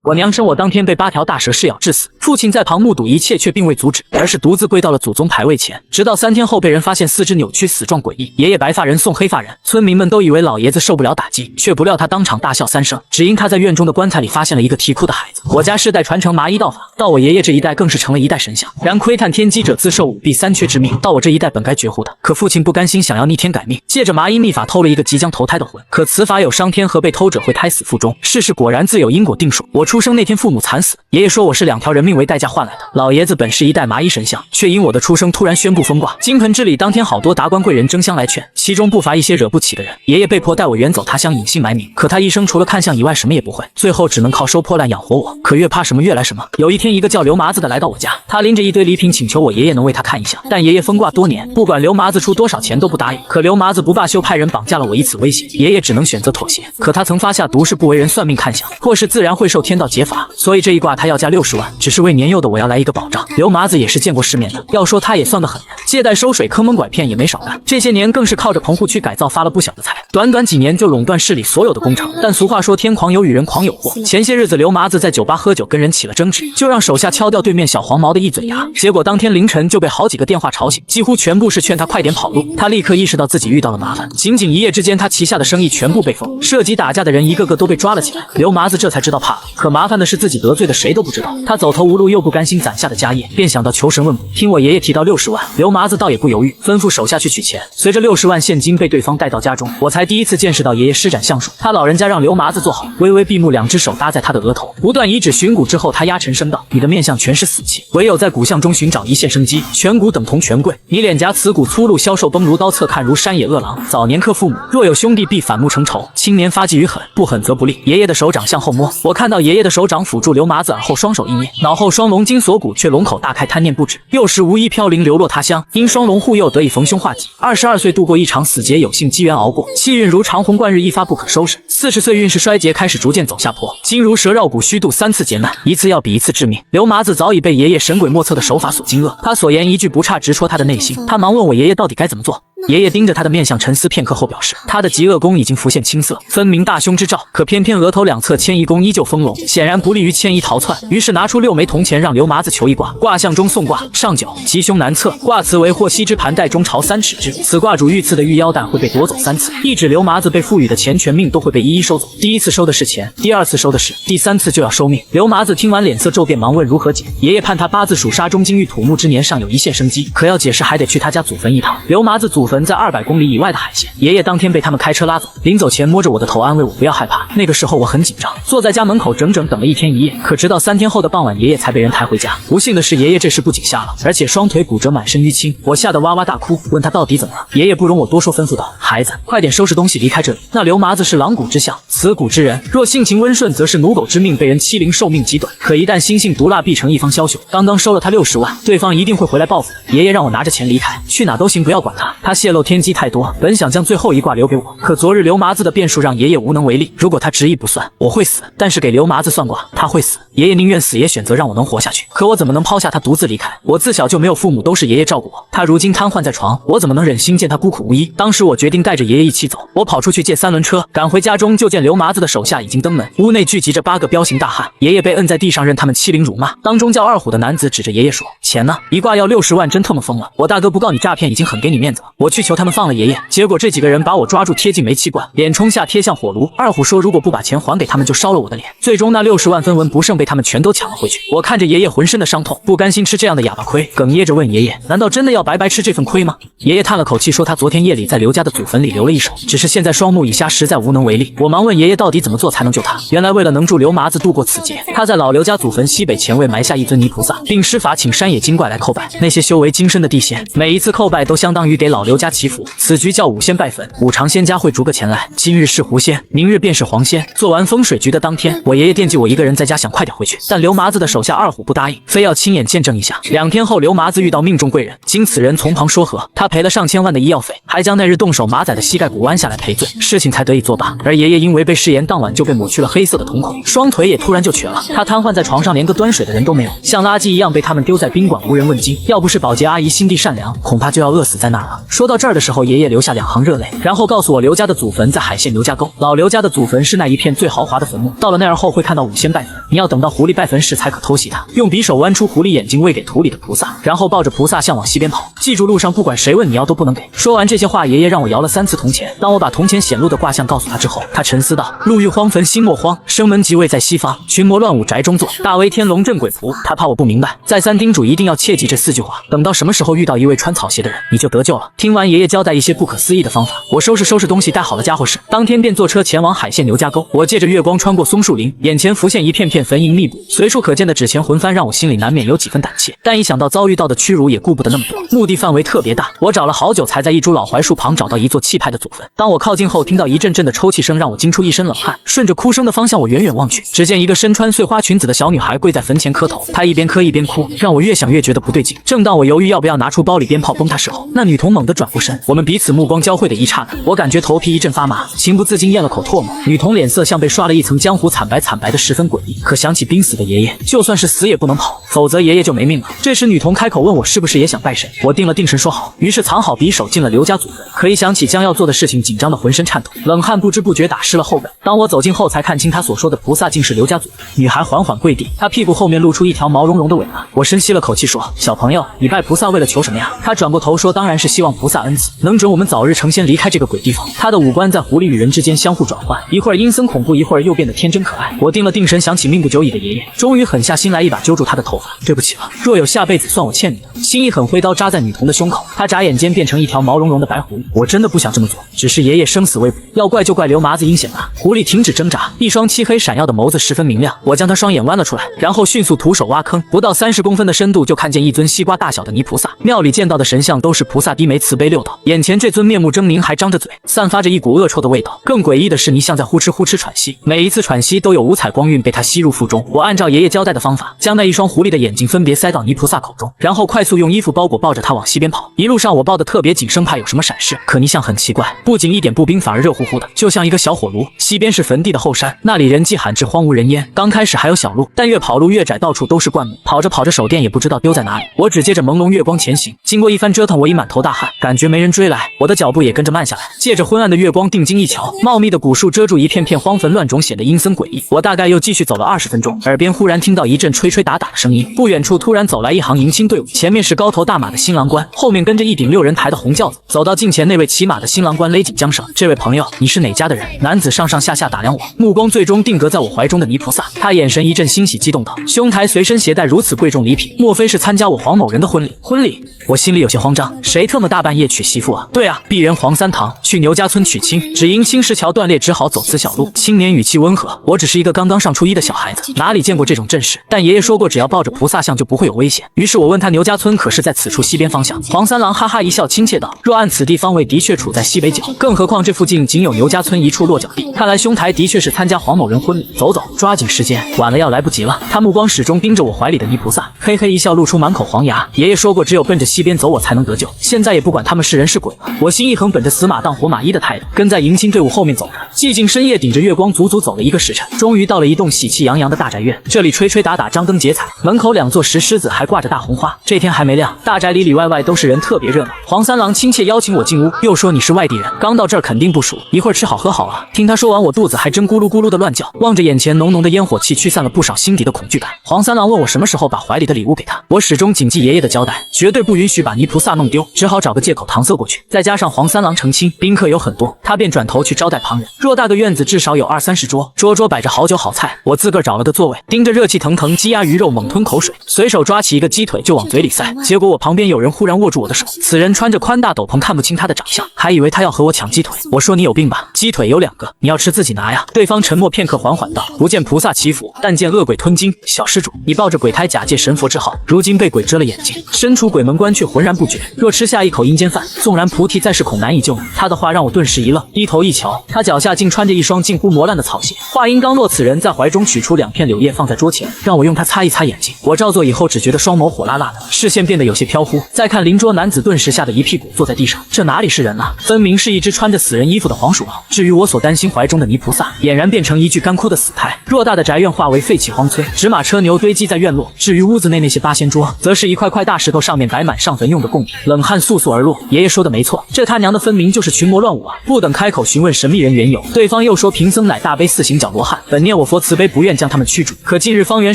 我娘生我当天被8条大蛇噬咬致死，父亲在旁目睹一切，却并未阻止，而是独自跪到了祖宗牌位前。直到3天后被人发现四肢扭曲，死状诡异。爷爷白发人送黑发人，村民们都以为老爷子受不了打击，却不料他当场大笑3声，只因他在院中的棺材里发现了一个啼哭的孩子。我家世代传承麻衣道法，到我爷爷这一代更是成了一代神像。然窥探天机者自受5弊3缺之命，到我这一代本该绝户的，可父亲不甘心，想要逆天改命，借着麻衣秘法偷了一个即将投胎的魂。可此法有伤天，和被偷者会胎死腹中，世事果然自有因果定数。我出生那天，父母惨死，爷爷说我是2条人命为代价换来的。老爷子本是一代麻衣神像，却因我的出生突然宣布封挂。金盆之礼当天，好多达官贵人争相来劝，其中不乏一些惹不起的人。爷爷被迫带我远走他乡，隐姓埋名。可他一生除了看相以外什么也不会，最后只能靠收破烂养活我。可越怕什么越来什么。有一天，一个叫刘麻子的来到我家，他拎着一堆礼品，请求我爷爷能为他看一下。但爷爷封挂多年，不管刘麻子出多少钱都不答应。可刘麻子不罢休，派人绑架了我，以此威胁。爷爷只能选择妥协。可他曾发下毒誓，不为人算命看相，或是自然会受天道劫罚。所以这一卦他要价60万，只是为年幼的我要来一个保障。刘麻子也是见过世面的，要说他也算个狠人，借贷收水、坑蒙拐骗也没少干。这些年更是靠着棚户区改造发了不小的财，短短几年就垄断市里所有的工程。但俗话说天狂有雨，人狂有祸。前些日子刘麻子在酒吧喝酒，跟人起了争执，就让手下敲掉对面小黄毛的一嘴牙。结果当天凌晨就被好几个电话吵醒，几乎全部是劝他快点跑路。他立刻意识到自己遇到了麻烦，仅仅一夜之间，他旗下的生意全部被封，涉及打架的人一个个都被抓了起来。刘麻子这才知道怕了，可麻烦的是自己得罪的谁都不知道。他走投无路，又不甘心攒下的家业，便想到求神问卜。听我爷爷提到60万，刘麻子倒也不犹豫，吩咐手下去取钱。随着60万现金被对方带到家中，我才第一次见识到爷爷施展相术。他老人家让刘麻子坐好，微微闭目，2只手搭在他的额头，不断移指寻骨之后，他压沉声道：“你的面相全是死气，唯有在骨相中寻找一线生机。颧骨等同权贵，你脸颊此骨粗露，消瘦崩如刀，侧看如山野恶狼。早年克父母，若有兄弟必反目成仇；青年发迹于狠，不狠则不利。”爷爷的手掌向后摸，我看到爷爷的手掌抚住刘麻子耳后，双手一捏，脑后双龙筋锁骨，却龙口大开，贪念不止。幼时无依飘零，流落他乡，因双龙护佑，得以逢凶化吉。22岁度过一场死劫，有幸机缘熬过，气运如长虹贯日，一发不可收拾。40岁运势衰竭，开始逐渐走下坡，筋如蛇绕骨，虚度3次劫难，一次要比一次致命。刘麻子早已被爷爷神鬼莫测的手法所惊愕，他所言一句不差，直戳他的内心。他忙问我爷爷到底该怎么做。爷爷盯着他的面相沉思片刻后表示，他的极恶宫已经浮现青色，分明大凶之兆。可偏偏额头2侧迁移宫依旧丰隆，显然不利于迁移逃窜。于是拿出6枚铜钱，让刘麻子求一卦。卦象中送卦上九，吉凶难测。卦辞为祸兮之盘带中朝3尺之。此卦主遇刺的玉腰带会被夺走3次，意指刘麻子被赋予的钱全命都会被一一收走。第1次收的是钱，第2次收的是，第3次就要收命。刘麻子听完脸色骤变，忙问如何解。爷爷判他八字属沙中金遇土木之年尚有一线生机，可要解释还得去他家祖坟一趟。刘麻子祖坟在200公里以外的海线，爷爷当天被他们开车拉走，临走前摸着我的头安慰我不要害怕。那个时候我很紧张，坐在家门口整整等了1天1夜。可直到3天后的傍晚，爷爷才被人抬回家。不幸的是，爷爷这时不仅瞎了，而且双腿骨折，满身淤青。我吓得哇哇大哭，问他到底怎么了。爷爷不容我多说，吩咐道：“孩子，快点收拾东西离开这里。”那刘麻子是狼骨之相，此骨之人，若性情温顺，则是奴狗之命，被人欺凌，寿命极短。可一旦心性毒辣，必成一方枭雄。刚刚收了他60万，对方一定会回来报复的。爷爷让我拿着钱离开，去哪都行，不要管他。他泄露天机太多，本想将最后一卦留给我，可昨日刘麻子的变数让爷爷无能为力。如果他执意不算，我会死；但是给刘麻子算卦，他会死。爷爷宁愿死，也选择让我能活下去。可我怎么能抛下他独自离开？我自小就没有父母，都是爷爷照顾我。他如今瘫痪在床，我怎么能忍心见他孤苦无依？当时我决定带着爷爷一起走。我跑出去借3轮车，赶回家中，就见刘麻子的手下已经登门，屋内聚集着8个彪形大汉。爷爷被摁在地上，任他们欺凌辱骂。当中叫二虎的男子指着爷爷说：“钱呢？一卦要60万，真特么疯了！我大哥不告你诈骗，已经很给你面子了。”我去求他们放了爷爷，结果这几个人把我抓住，贴进煤气罐，脸冲下，贴向火炉。二虎说如果不把钱还给他们，就烧了我的脸。最终那60万分文不剩，被他们全都抢了回去。我看着爷爷浑身的伤痛，不甘心吃这样的哑巴亏，哽咽着问爷爷：“难道真的要白白吃这份亏吗？”爷爷叹了口气说：“他昨天夜里在刘家的祖坟里留了一手，只是现在双目已瞎，实在无能为力。”我忙问爷爷到底怎么做才能救他。原来为了能助刘麻子度过此劫，他在老刘家祖坟西北前位埋下一尊泥菩萨，并施法请山野精怪来叩拜。那些修为精深的地仙，每一次叩拜都相当于给老刘家祈福。此局叫五仙拜坟，五常仙家会逐个前来。今日是狐仙，明日便是黄仙。做完风水局的当天，我爷爷惦记我一个人在家，想快点回去，但刘麻子的手下二虎不答应，非要亲眼见证一下。2天后，刘麻子遇到命中贵人，经此人从旁说和，他赔了上千万的医药费，还将那日动手马仔的膝盖骨弯下来赔罪，事情才得以作罢。而爷爷因为被誓言，当晚就被抹去了黑色的瞳孔，双腿也突然就瘸了。他瘫痪在床上，连个端水的人都没有，像垃圾一样被他们丢在冰管无人问津。要不是保洁阿姨心地善良，恐怕就要饿死在那儿了。说到这儿的时候，爷爷流下2行热泪，然后告诉我刘家的祖坟在海县刘家沟，老刘家的祖坟是那一片最豪华的坟墓。到了那儿后会看到5仙拜坟，你要等到狐狸拜坟时才可偷袭它，用匕首剜出狐狸眼睛喂给土里的菩萨，然后抱着菩萨向往西边跑。记住路上不管谁问你要都不能给。说完这些话，爷爷让我摇了3次铜钱。当我把铜钱显露的卦象告诉他之后，他沉思道：路欲荒坟心莫荒，生门即位在西方，群魔乱舞宅中坐，大威天龙镇鬼仆。他怕我不明白，再三叮嘱一定要切记这4句话，等到什么时候遇到一位穿草鞋的人，你就得救了。听完爷爷交代一些不可思议的方法，我收拾东西，带好了家伙事，当天便坐车前往海县刘家沟。我借着月光穿过松树林，眼前浮现一片片坟茔密布，随处可见的纸钱魂幡让我心里难免有几分胆怯，但一想到遭遇到的屈辱，也顾不得那么多。墓地范围特别大，我找了好久才在一株老槐树旁找到一座气派的祖坟。当我靠近后，听到一阵阵的抽泣声，让我惊出一身冷汗。顺着哭声的方向，我远远望去，只见一个身穿碎花裙子的小女孩跪在坟前磕头，她一边磕一边哭，让我越想越觉得不对劲。正当我犹豫要不要拿出包里鞭炮崩她时候，那女童猛地转过身，我们彼此目光交汇的一刹那，我感觉头皮一阵发麻，情不自禁咽了口唾沫。女童脸色像被刷了一层浆糊，惨白的十分诡异。可想起濒死的爷爷，就算是死也不能跑，否则爷爷就没命了。这时女童开口问我是不是也想拜神，我定了定神说好，于是藏好匕首进了刘家祖坟。可一想起将要做的事情，紧张的浑身颤抖，冷汗不知不觉打湿了后背。当我走近后，才看清他所说的菩萨竟是刘家祖坟。女孩缓缓跪地，她屁股后面露出一条毛茸茸的尾巴。我深吸了口气说：小朋友，你拜菩萨为了求什么呀？她转过头说：当然是希望菩萨恩赐，能准我们早日成仙离开这个鬼地方。她的五官在狐狸与人之间相互转换，一会儿阴森恐怖，一会儿又变得天真可爱。我定了定神，想起命不久矣的爷爷，终于狠下心来，一把揪住他的头发。对不起了，若有下辈子，算我欠你的。心一狠，挥刀扎在女童的胸口，她眨眼间变成一条毛茸茸的白狐狸。我真的不想这么做，只是爷爷生死未卜，要怪就怪刘麻子阴险吧。狐狸停止挣扎，一双漆黑闪耀的眸子十分明亮。我将他双眼弯了出来，然后迅速徒手挖坑，不到30公分的深度，就看见一尊西瓜大小的泥菩萨。庙里见到的神像都是菩萨低眉慈悲六道，眼前这尊面目狰狞，还张着嘴，散发着一股恶臭的味道。更诡异的是，泥像在呼哧呼哧喘息，每一次喘息都有五彩光晕被他吸入腹中。我按照爷爷交代的方法，将那一双狐狸的眼睛分别塞到泥菩萨口中，然后快速用衣服包裹，抱着他往西边跑。一路上我抱得特别紧，生怕有什么闪失。可泥像很奇怪，不仅一点不冰，反而热乎乎的，就像一个小火炉。西边是坟地的后山，那里人迹罕至，荒无人烟。刚开始还有小路，但越跑路越窄，到处都是灌木。跑着跑着，手电也不知道丢在哪里，我只借着朦胧月光前行。经过一番折腾，我已满头大汗，感觉没人追来，我的脚步也跟着慢下来。借着昏暗的月光定睛一瞧，茂密的古树遮住一片片荒坟乱冢，显得阴森诡异。我大概又继续走了20分钟，耳边忽然听到一阵吹吹打打的声音，不远处突然走来一行迎亲队伍，前面是高头大马的新郎官，后面跟着一顶6人抬的红轿子。走到近前，那位骑马的新郎官勒紧缰绳：这位朋友，你是哪家的人？男子上上下下打量我，目光最终定格在我怀中的泥菩萨。他眼神一阵欣喜激动道：兄台随身携带如此贵重礼品，莫非是参加我黄某人的婚礼？婚礼？我心里有些慌张，谁特么大半夜娶媳妇啊？对啊，鄙人黄三堂去牛家村娶亲，只因青石桥断裂，只好走此小路。青年语气温和，我只是一个刚刚上初1的小孩子，哪里见过这种阵势？但爷爷说过，只要抱着菩萨像就不会有危险。于是我问他牛家村可是在此处西边方向。黄三郎哈哈一笑，亲切道：若按此地方位，的确处在西北角，更何况这附近仅有牛家村一处落脚地。看来兄台的确是参加黄某人婚礼。走走，抓紧时间，晚了要来不及了。他目光始终盯着我怀里的泥菩萨，嘿嘿一笑，露出满口黄牙。爷爷说过，只有奔着西边走，我才能得救。现在也不管他们是人是鬼了，我心一横，本着死马当活马医的态度，跟在迎亲队伍后面走着。寂静深夜，顶着月光，足足走了1个时辰，终于到了一栋喜气洋洋的大宅院。这里吹吹打打，张灯结彩，门口2座石狮子还挂着大红花。这天还没亮，大宅里里外外都是人，特别热闹。黄三郎亲切邀请我进屋，又说你是外地人，刚到这儿肯定不熟，一会儿吃好喝好啊。听他说完，我肚子还真咕噜咕噜的乱叫，望着眼前浓浓的烟火气，驱散了不少心底的恐惧感。黄三郎问我什么时候把怀里的礼物给他，我始终谨记爷爷的交代，绝对不允许把泥菩萨弄丢，只好找个借口搪塞过去。再加上黄三郎成亲，宾客有很多，他便转头去招待旁人。偌大个院子至少有20-30桌，桌桌摆着好酒好菜。我自个儿找了个座位，盯着热气腾腾鸡鸭鱼肉猛吞口水，随手抓起一个鸡腿就往嘴里塞。结果我旁边有人忽然握住我的手，此人穿着宽大斗篷，看不清他的长相，还以为他要和我抢鸡腿。我说你有病吧，鸡腿有2个，你要吃自己拿呀。对方沉默片刻，缓缓道：不见菩萨祈福，但见恶鬼吞金。小施主，你抱着鬼胎假借神佛之号，如今被鬼遮了眼睛，身处鬼门关却浑然不觉。若吃下一口阴间饭，纵然菩提在世，恐难以救你。他的话让我顿时一愣，低头一瞧，他脚下竟穿着一双近乎磨烂的草鞋。话音刚落，此人在怀中取出2片柳叶放在桌前，让我用它擦一擦眼睛。我照做以后，只觉得双眸火辣辣的，视线变得有些飘忽。再看邻桌男子，顿时吓得一屁股坐在地上，这哪里是人啊，分明是一只穿着死人衣服的黄鼠狼。至于我所担心怀中的泥菩萨，俨然变成一具干枯的死胎。偌大的宅院化为废弃荒村，纸马车牛堆积在院落。至于屋子内那些八仙桌，则是一块块大石头，上面摆满上坟用的贡品。冷汗簌簌而落。爷爷说的没错，这他娘的分明就是群魔乱舞啊！不等开口询问神秘人缘由，对方又说贫僧乃大悲四行脚罗汉，本念我佛慈悲，不愿将他们驱逐。可近日方圆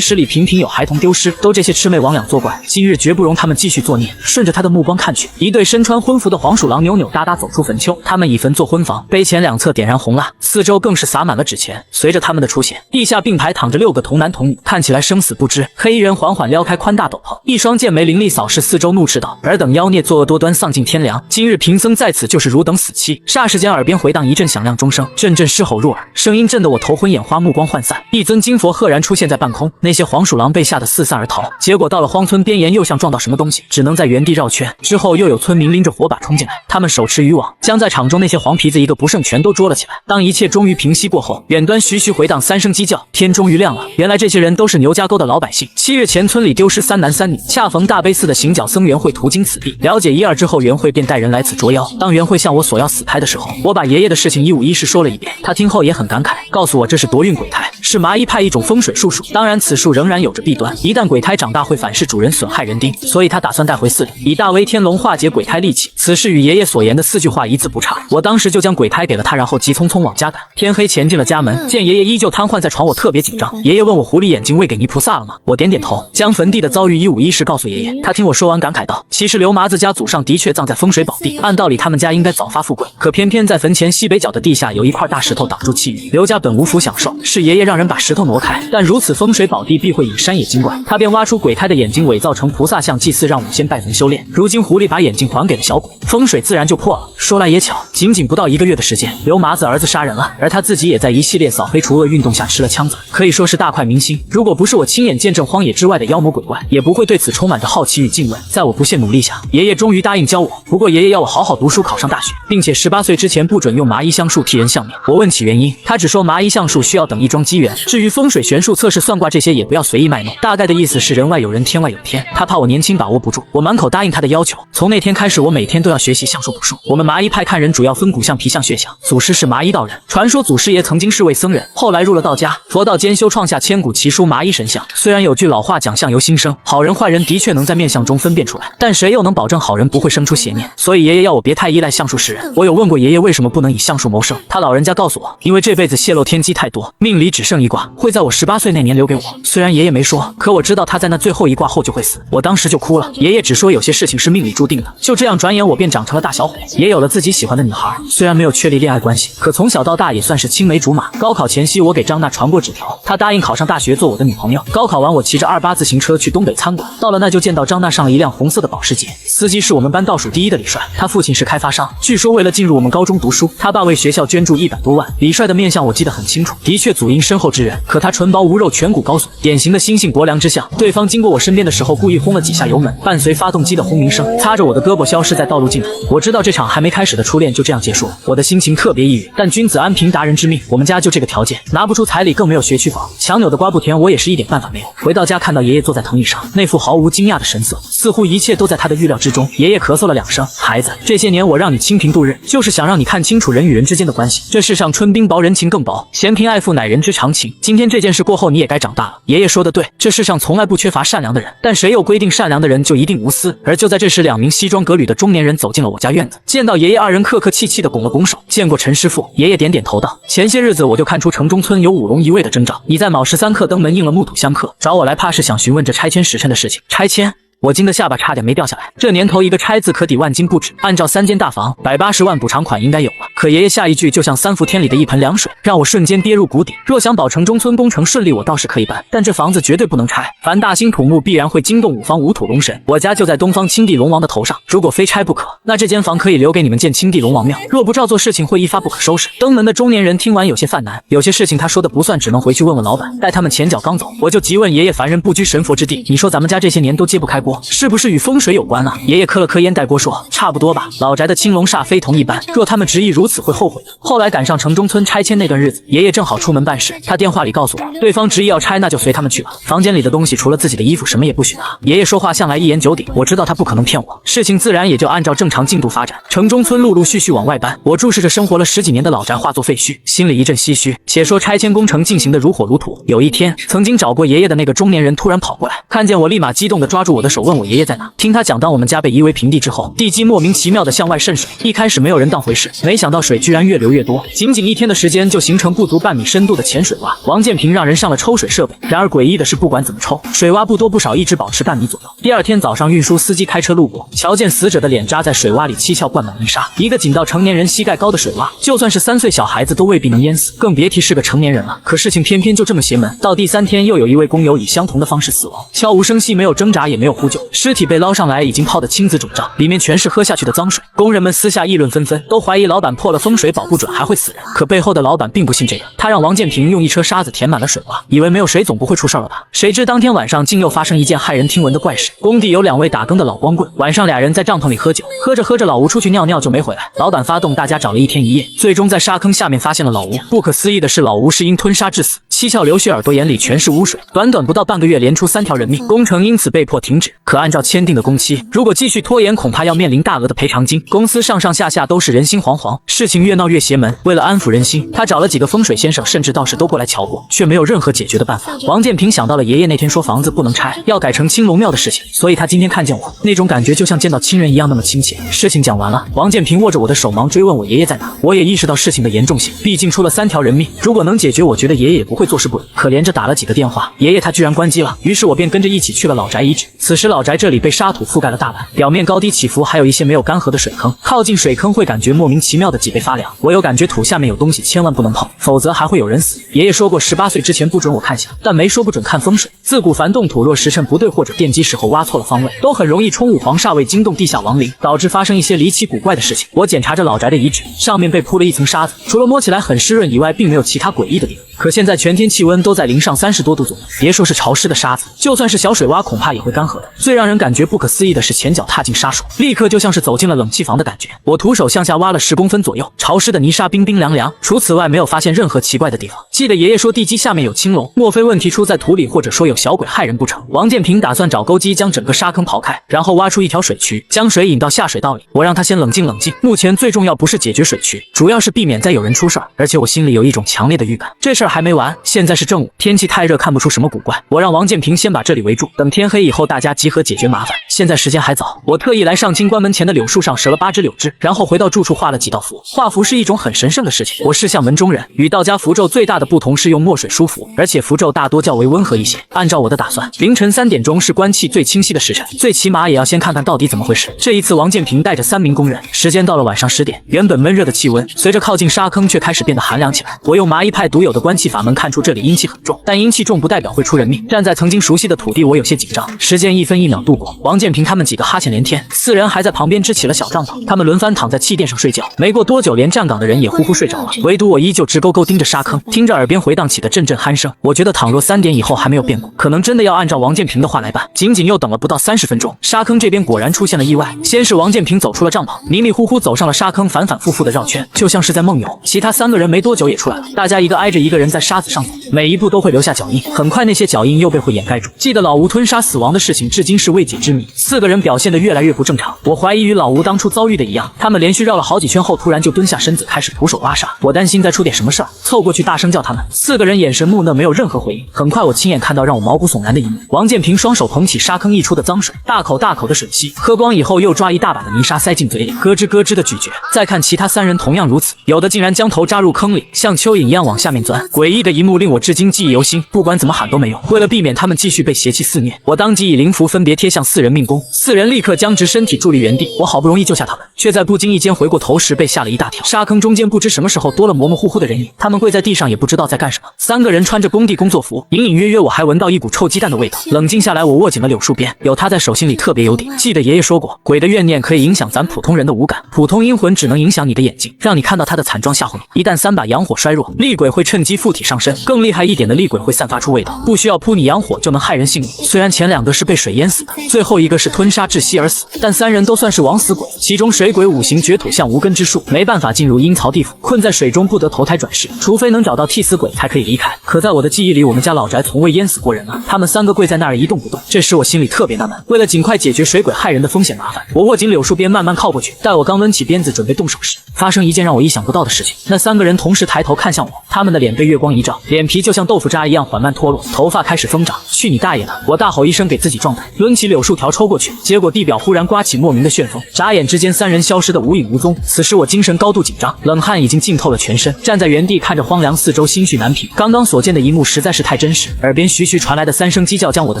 10里频频有孩童丢失，都这些魑魅魍魉作怪，今日绝不容他们继续作孽。顺着他的目光看去，一对身穿婚服的黄鼠狼扭扭哒哒走出坟丘，他们以坟做婚房，碑前两侧点燃红蜡，四周更是洒满了纸钱。随着他们的出现，地下并排躺着6个童男童女，看起来生死不知。黑衣人缓缓撩开宽大斗篷，一双剑眉凌厉扫视四周，怒斥道：“尔等妖孽作恶多端，丧尽天良！今日贫僧在此就是汝等死期！”霎时间，耳边回荡一阵响亮钟声，阵阵狮吼入耳，声音震得我头昏眼花，目光涣散。一尊金佛赫然出现在半空，那些黄鼠狼被吓得四散而逃。结果到了荒村边沿，又像撞到什么东西，只能在原地绕圈。之后又有村民拎着火把冲进来，他们手持渔网，将在场中那些黄皮子一个不剩全都捉了起来。当一切终于平息过后，远端徐徐回荡3声鸡叫，天终于亮了。原来这些人都是牛家沟的老百姓。7月前村里丢失3男3女，恰逢大悲寺的行脚僧元慧途经此地，了解一二之后，元慧便带人来此捉妖。当元慧向我索要死胎的时候，我把爷爷的事情一五一十说了一遍。他听后也很感慨，告诉我这是夺运鬼胎，是麻衣派一种风水术数。当然此术仍然有着弊端，一旦鬼胎长大会反噬主人，损害人丁，所以他打算带回寺里，以大威天龙化解鬼胎戾气。此事与爷爷所言的4句话一字不差。我当时就将鬼胎给了他，然后急匆匆往家赶。天黑前进了家门，见爷爷依旧瘫痪在床，我特别紧张。爷爷问我狐狸眼睛喂给泥菩萨了吗？我点点头，将坟地的遭遇一五一十告诉爷爷。他听我说完感慨道：“其实刘麻子家祖上的确葬在风水宝地，按道理他们家应该早发富贵，可偏偏在坟前西北角的地下有一块大石头挡住气运。刘家本无福享受，是爷爷让人把石头挪开，但如此风水宝地必会引山野精怪，他便挖出鬼胎的眼睛伪造成菩萨像祭祀，让我先拜坟修炼。如今狐狸把眼睛还给了小鬼，风水自然就破了。说来也巧，仅仅不到1个月的时间，刘麻子儿子杀人了，而他自己也在一系列扫黑除恶运动下吃了枪子，可以说是大快民心。如果不是我亲眼见证荒野之外的妖魔鬼怪，也不会对此充满着好奇与敬畏。在我不懈努力下，爷爷终于答应教我，不过爷爷要我好好读书，考上大学，并且18岁之前不准用麻衣橡树替人相面。我问起原因，他只说麻衣橡树需要等一桩机缘，至于风水玄术测试算卦这些也不要随意卖弄，大概的意思是人外有人，天外有天。他怕我年轻把握不住，我满口答应他的要求。从那天开始，我每天都要学习橡树卜术。我们麻衣派看人主要分骨相、皮相、血相，祖师是麻衣道人，传说祖师爷曾经是位僧人，后来入了道家，佛道兼修，创下千古奇书《麻衣神相》。虽然有句老话讲相由心生，好人坏人的确能在面相中分辨出来，但谁又能保证好人不会生出邪念？所以爷爷要我别太依赖橡树识人。我有问过爷爷为什么不能以橡树谋生，他老人家告诉我，因为这辈子泄露天机太多，命里只剩一卦，会在我18岁那年留给我。虽然爷爷没说，可我知道他在那最后一卦后就会死。我当时就哭了。爷爷只说有些事情是命里注定的。就这样，转眼我便长成了大小伙，也有了自己喜欢的女孩。虽然没有确立恋爱关系，可从小到大也算是青梅竹马。高考前夕，我给张娜传过纸条，她答应考上大学做我的女朋友。高考完，我骑着28自行车去东北餐馆，到了那就见到张娜上了一辆红色的保时捷，司机是我们班倒数第一的李帅，他父亲是开发商，据说为了进入我们高中读书，他爸为学校捐助100多万。李帅的面相我记得很清楚，的确祖荫深厚之人，可他纯薄无肉，颧骨高耸，典型的心性薄凉之相。对方经过我身边的时候，故意轰了几下油门，伴随发动机的轰鸣声，擦着我的胳膊消失在道路尽头。我知道这场还没开始的初恋就这样结束了，我的心情特别抑郁。但君子安贫达人之命，我们家就这个条件，拿不出彩礼，更没有学区房，强扭的瓜不甜，我也是一点办法没有。回到家，看到爷爷坐在藤椅上，那副毫无惊讶的神色，似乎一切都在他的预料之中。爷爷咳嗽了2声，孩子，这些年我让你清贫度日，就是想让你看清楚人与人之间的关系。这世上春冰薄，人情更薄，嫌贫爱富乃人之常情。今天这件事过后，你也该长大了。爷爷说的对，这世上从来不缺乏善良的人，但谁又规定善良的人就一定无私？而就在这时，2名西装革履的中年人走进了我家院子，见到爷爷2人客客气气的拱了拱手，见过陈师傅。爷爷点点头道：前些日子我就看出城中村有舞龙移位的征兆，你在卯13刻登门应了木土相克，找我来怕是想询问这拆迁时辰的事情。拆迁？我惊得下巴差点没掉下来。这年头一个拆字可抵万金不止，按照3间大房180万补偿款应该有了。可爷爷下一句就像3伏天里的一盆凉水，让我瞬间跌入谷底。若想保城中村工程顺利，我倒是可以办，但这房子绝对不能拆。凡大兴土木，必然会惊动5方5土龙神。我家就在东方青帝龙王的头上，如果非拆不可，那这间房可以留给你们建青帝龙王庙。若不照做，事情会一发不可收拾。登门的中年人听完有些犯难，有些事情他说的不算，只能回去问问老板。待他们前脚刚走，我就急问爷爷：凡人不居神佛之地，你说咱们家这些年都揭不开锅，说，是不是与风水有关啊？爷爷磕了磕烟袋锅说，差不多吧。老宅的青龙煞非同一般，若他们执意如此，会后悔的。后来赶上城中村拆迁那段日子，爷爷正好出门办事，他电话里告诉我，对方执意要拆，那就随他们去吧。房间里的东西除了自己的衣服，什么也不许拿。爷爷说话向来一言九鼎，我知道他不可能骗我，事情自然也就按照正常进度发展。城中村陆陆续续往外搬，我注视着生活了10几年的老宅化作废墟，心里一阵唏嘘。且说拆迁工程进行的如火如荼，有一天，曾经找过爷爷的那个中年人突然跑过来，看见我立马激动地抓住我的手，问我爷爷在哪。听他讲，当我们家被夷为平地之后，地基莫名其妙地向外渗水，一开始没有人当回事，没想到水居然越流越多，仅仅1天的时间就形成不足半米深度的浅水洼。王建平让人上了抽水设备，然而诡异的是，不管怎么抽，水洼不多不少，一直保持半米左右。第二天早上，运输司机开车路过，瞧见死者的脸扎在水洼里，七窍灌满泥沙，一个仅到成年人膝盖高的水洼，就算是3岁小孩子都未必能淹死，更别提是个成年人了。可事情偏偏就这么邪门，到第3天，又有一位工友以相同的方式死亡，悄无声息，没有挣扎，也没有呼救，尸体被捞上来，已经泡得青紫肿胀，里面全是喝下去的脏水。工人们私下议论纷纷，都怀疑老板破了风水，保不准还会死人。可背后的老板并不信这个，他让王建平用1车沙子填满了水洼，以为没有水总不会出事了吧？谁知当天晚上竟又发生一件骇人听闻的怪事。工地有2位打更的老光棍，晚上俩人在帐篷里喝酒，喝着老吴出去尿尿就没回来，老板发动大家找了1天1夜，最终在沙坑下面发现了老吴。不可思议的是，老吴是因吞沙致死，七窍流血，耳朵眼里全是污水，短不到半个月连出3条人命，工程因此被迫停止。可按照签订的工期，如果继续拖延，恐怕要面临大额的赔偿金。公司上下都是人心惶惶，事情越闹越邪门。为了安抚人心，他找了几个风水先生甚至道士都过来瞧过，却没有任何解决的办法。王建平想到了爷爷那天说房子不能拆，要改成青龙庙的事情，所以他今天看见我，那种感觉就像见到亲人一样那么亲切。事情讲完了，王建平握着我的手忙追问我爷爷在哪。我也意识到事情的严重性，毕竟出了3条人命，如果能解决，我觉得爷爷也不会坐视不理。可连着打了几个电话，爷爷他居然关机了，于是我便跟着一起去了老宅遗址。此时老宅这里被沙土覆盖了大半，表面高低起伏，还有一些没有干涸的水坑，靠近水坑会感觉莫名其妙的脊背发凉。我有感觉土下面有东西，千万不能碰，否则还会有人死。爷爷说过18岁之前不准我看相，但没说不准看风水。自古凡动土，若时辰不对或者奠基时候挖错了方位，都很容易冲五黄煞位，惊动地下亡灵，导致发生一些离奇古怪的事情。我检查着老宅的遗址，上面被铺了一层沙子，除了摸起来很湿润以外，并没有其他诡异的地方。可现在全天气温都在零上30多度左右，别说是潮湿的沙子，就算是小水洼，恐怕也会干涸的。最让人感觉不可思议的是，前脚踏进沙数，立刻就像是走进了冷气房的感觉。我徒手向下挖了10公分左右，潮湿的泥沙冰冰凉凉，除此外没有发现任何奇怪的地方。记得爷爷说地基下面有青龙，莫非问题出在土里，或者说有小鬼害人不成？王建平打算找钩机将整个沙坑刨开，然后挖出一条水渠，将水引到下水道里。我让他先冷静冷静，目前最重要不是解决水渠，主要是避免再有人出事儿。而且我心里有一种强烈的预感，这事儿还没完。现在是正午，天气太热，看不出什么古怪。我让王建平先把这里围住，等天黑以后大家集合解决麻烦。现在时间还早，我特意来上清关门前的柳树上折了8只柳枝，然后回到住处画了几道符。画符是一种很神圣的事情，我是向门中人，与道家符咒最大的不同是用墨水书符，而且符咒大多较为温和一些。按照我的打算，凌晨3点钟是官气最清晰的时辰，最起码也要先看看到底怎么回事。这一次王建平带着3名工人，时间到了晚上10点，原本闷热的气温随着靠近沙坑却开始变得寒凉起来。我用麻衣派独有的官气法门看出这里阴气很重，但阴气重不代表会出人命。站在曾经熟悉的土地，我有些紧张。时间1分1秒度过，王建平他们几个哈欠连天，4人还在旁边支起了小帐篷，他们轮番躺在气垫上睡觉。没过多久，连站岗的人也呼呼睡着了，唯独我依旧直勾勾盯着沙坑，听着耳边回荡起的阵阵鼾声。我觉得倘若3点以后还没有变故，可能真的要按照王建平的话来办。仅仅又等了不到30分钟，沙坑这边果然出现了意外。先是王建平走出了帐篷，迷迷糊糊走上了沙坑，反反复复的绕圈，就像是在梦游。其他3个人没多久也出来了，大家一个挨着一个人在沙子上走，每一步都会留下脚印。很快那些脚印又被灰掩盖住。记得老吴吞沙死亡的事情至今是未解之谜。4个人表现得越来越不正常，我怀疑与老吴当初遭遇的一样，他们连续绕了好几圈后，突然就蹲下身子开始徒手挖沙。我担心再出点什么事儿，凑过去大声叫他们。4个人眼神木讷，没有任何回应。很快我亲眼看到让我毛骨悚然的一幕：王建平双手捧起沙坑溢出的脏水，大口大口的吮吸，喝光以后又抓一大把的泥沙塞进嘴里，咯吱咯吱的咀嚼。再看其他3人同样如此，有的竟然将头扎入坑里，像蚯蚓一样往下面钻。诡异的一幕令我至今记忆犹新，不管怎么喊都没用。为了避免他们继续被邪气肆虐，我当即以灵符分别贴向4人命宫，4人立刻僵直身体伫立原地。我好不容易救下他们，却在不经意间回过头时被吓了一大跳。沙坑中间不知什么时候多了模模糊糊的人影，他们跪在地上也不知道在干什么。三个人穿着工地工作服，隐隐约约我还闻到一股臭鸡蛋的味道。冷静下来，我握紧了柳树鞭，有它在手心里特别有底。记得爷爷说过，鬼的怨念可以影响咱普通人的五感，普通阴魂只能影响你的眼睛，让你看到他的惨状吓唬你。一旦3把阳火衰弱，厉鬼会趁机附体上身，更厉害一点的厉鬼会散发出味道，不需要扑你阳火就能害人性命。虽然前2个是被水淹死的，最后一个是吞沙窒息而死，但3人都算是枉死鬼。其中水鬼5行绝土像无根之树，没办法进入阴曹地府，困在水中不得投胎转世，除非能找到替死鬼才可以离开。可在我的记忆里，我们家老宅从未淹死过人啊！他们3个跪在那儿一动不动，这时我心里特别纳闷。为了尽快解决水鬼害人的风险麻烦，我握紧柳树鞭慢慢靠过去。待我刚抡起鞭子准备动手时，发生一件让我意想不到的事情。那3个人同时抬头看向我，他们的脸被月光一照，脸皮就像豆腐渣一样缓慢脱落，头发开始疯长。去你大爷的！我大吼一声给自己壮胆，抡起柳树条抽过去，结果地表忽然刮起莫名的旋风，眨眼之间3人消失得无影无踪。此时我精神高度紧张，冷汗已经浸透了全身，站在原地看着荒凉四周，心绪难平。刚刚所见的一幕实在是太真实，耳边徐徐传来的3声鸡叫将我的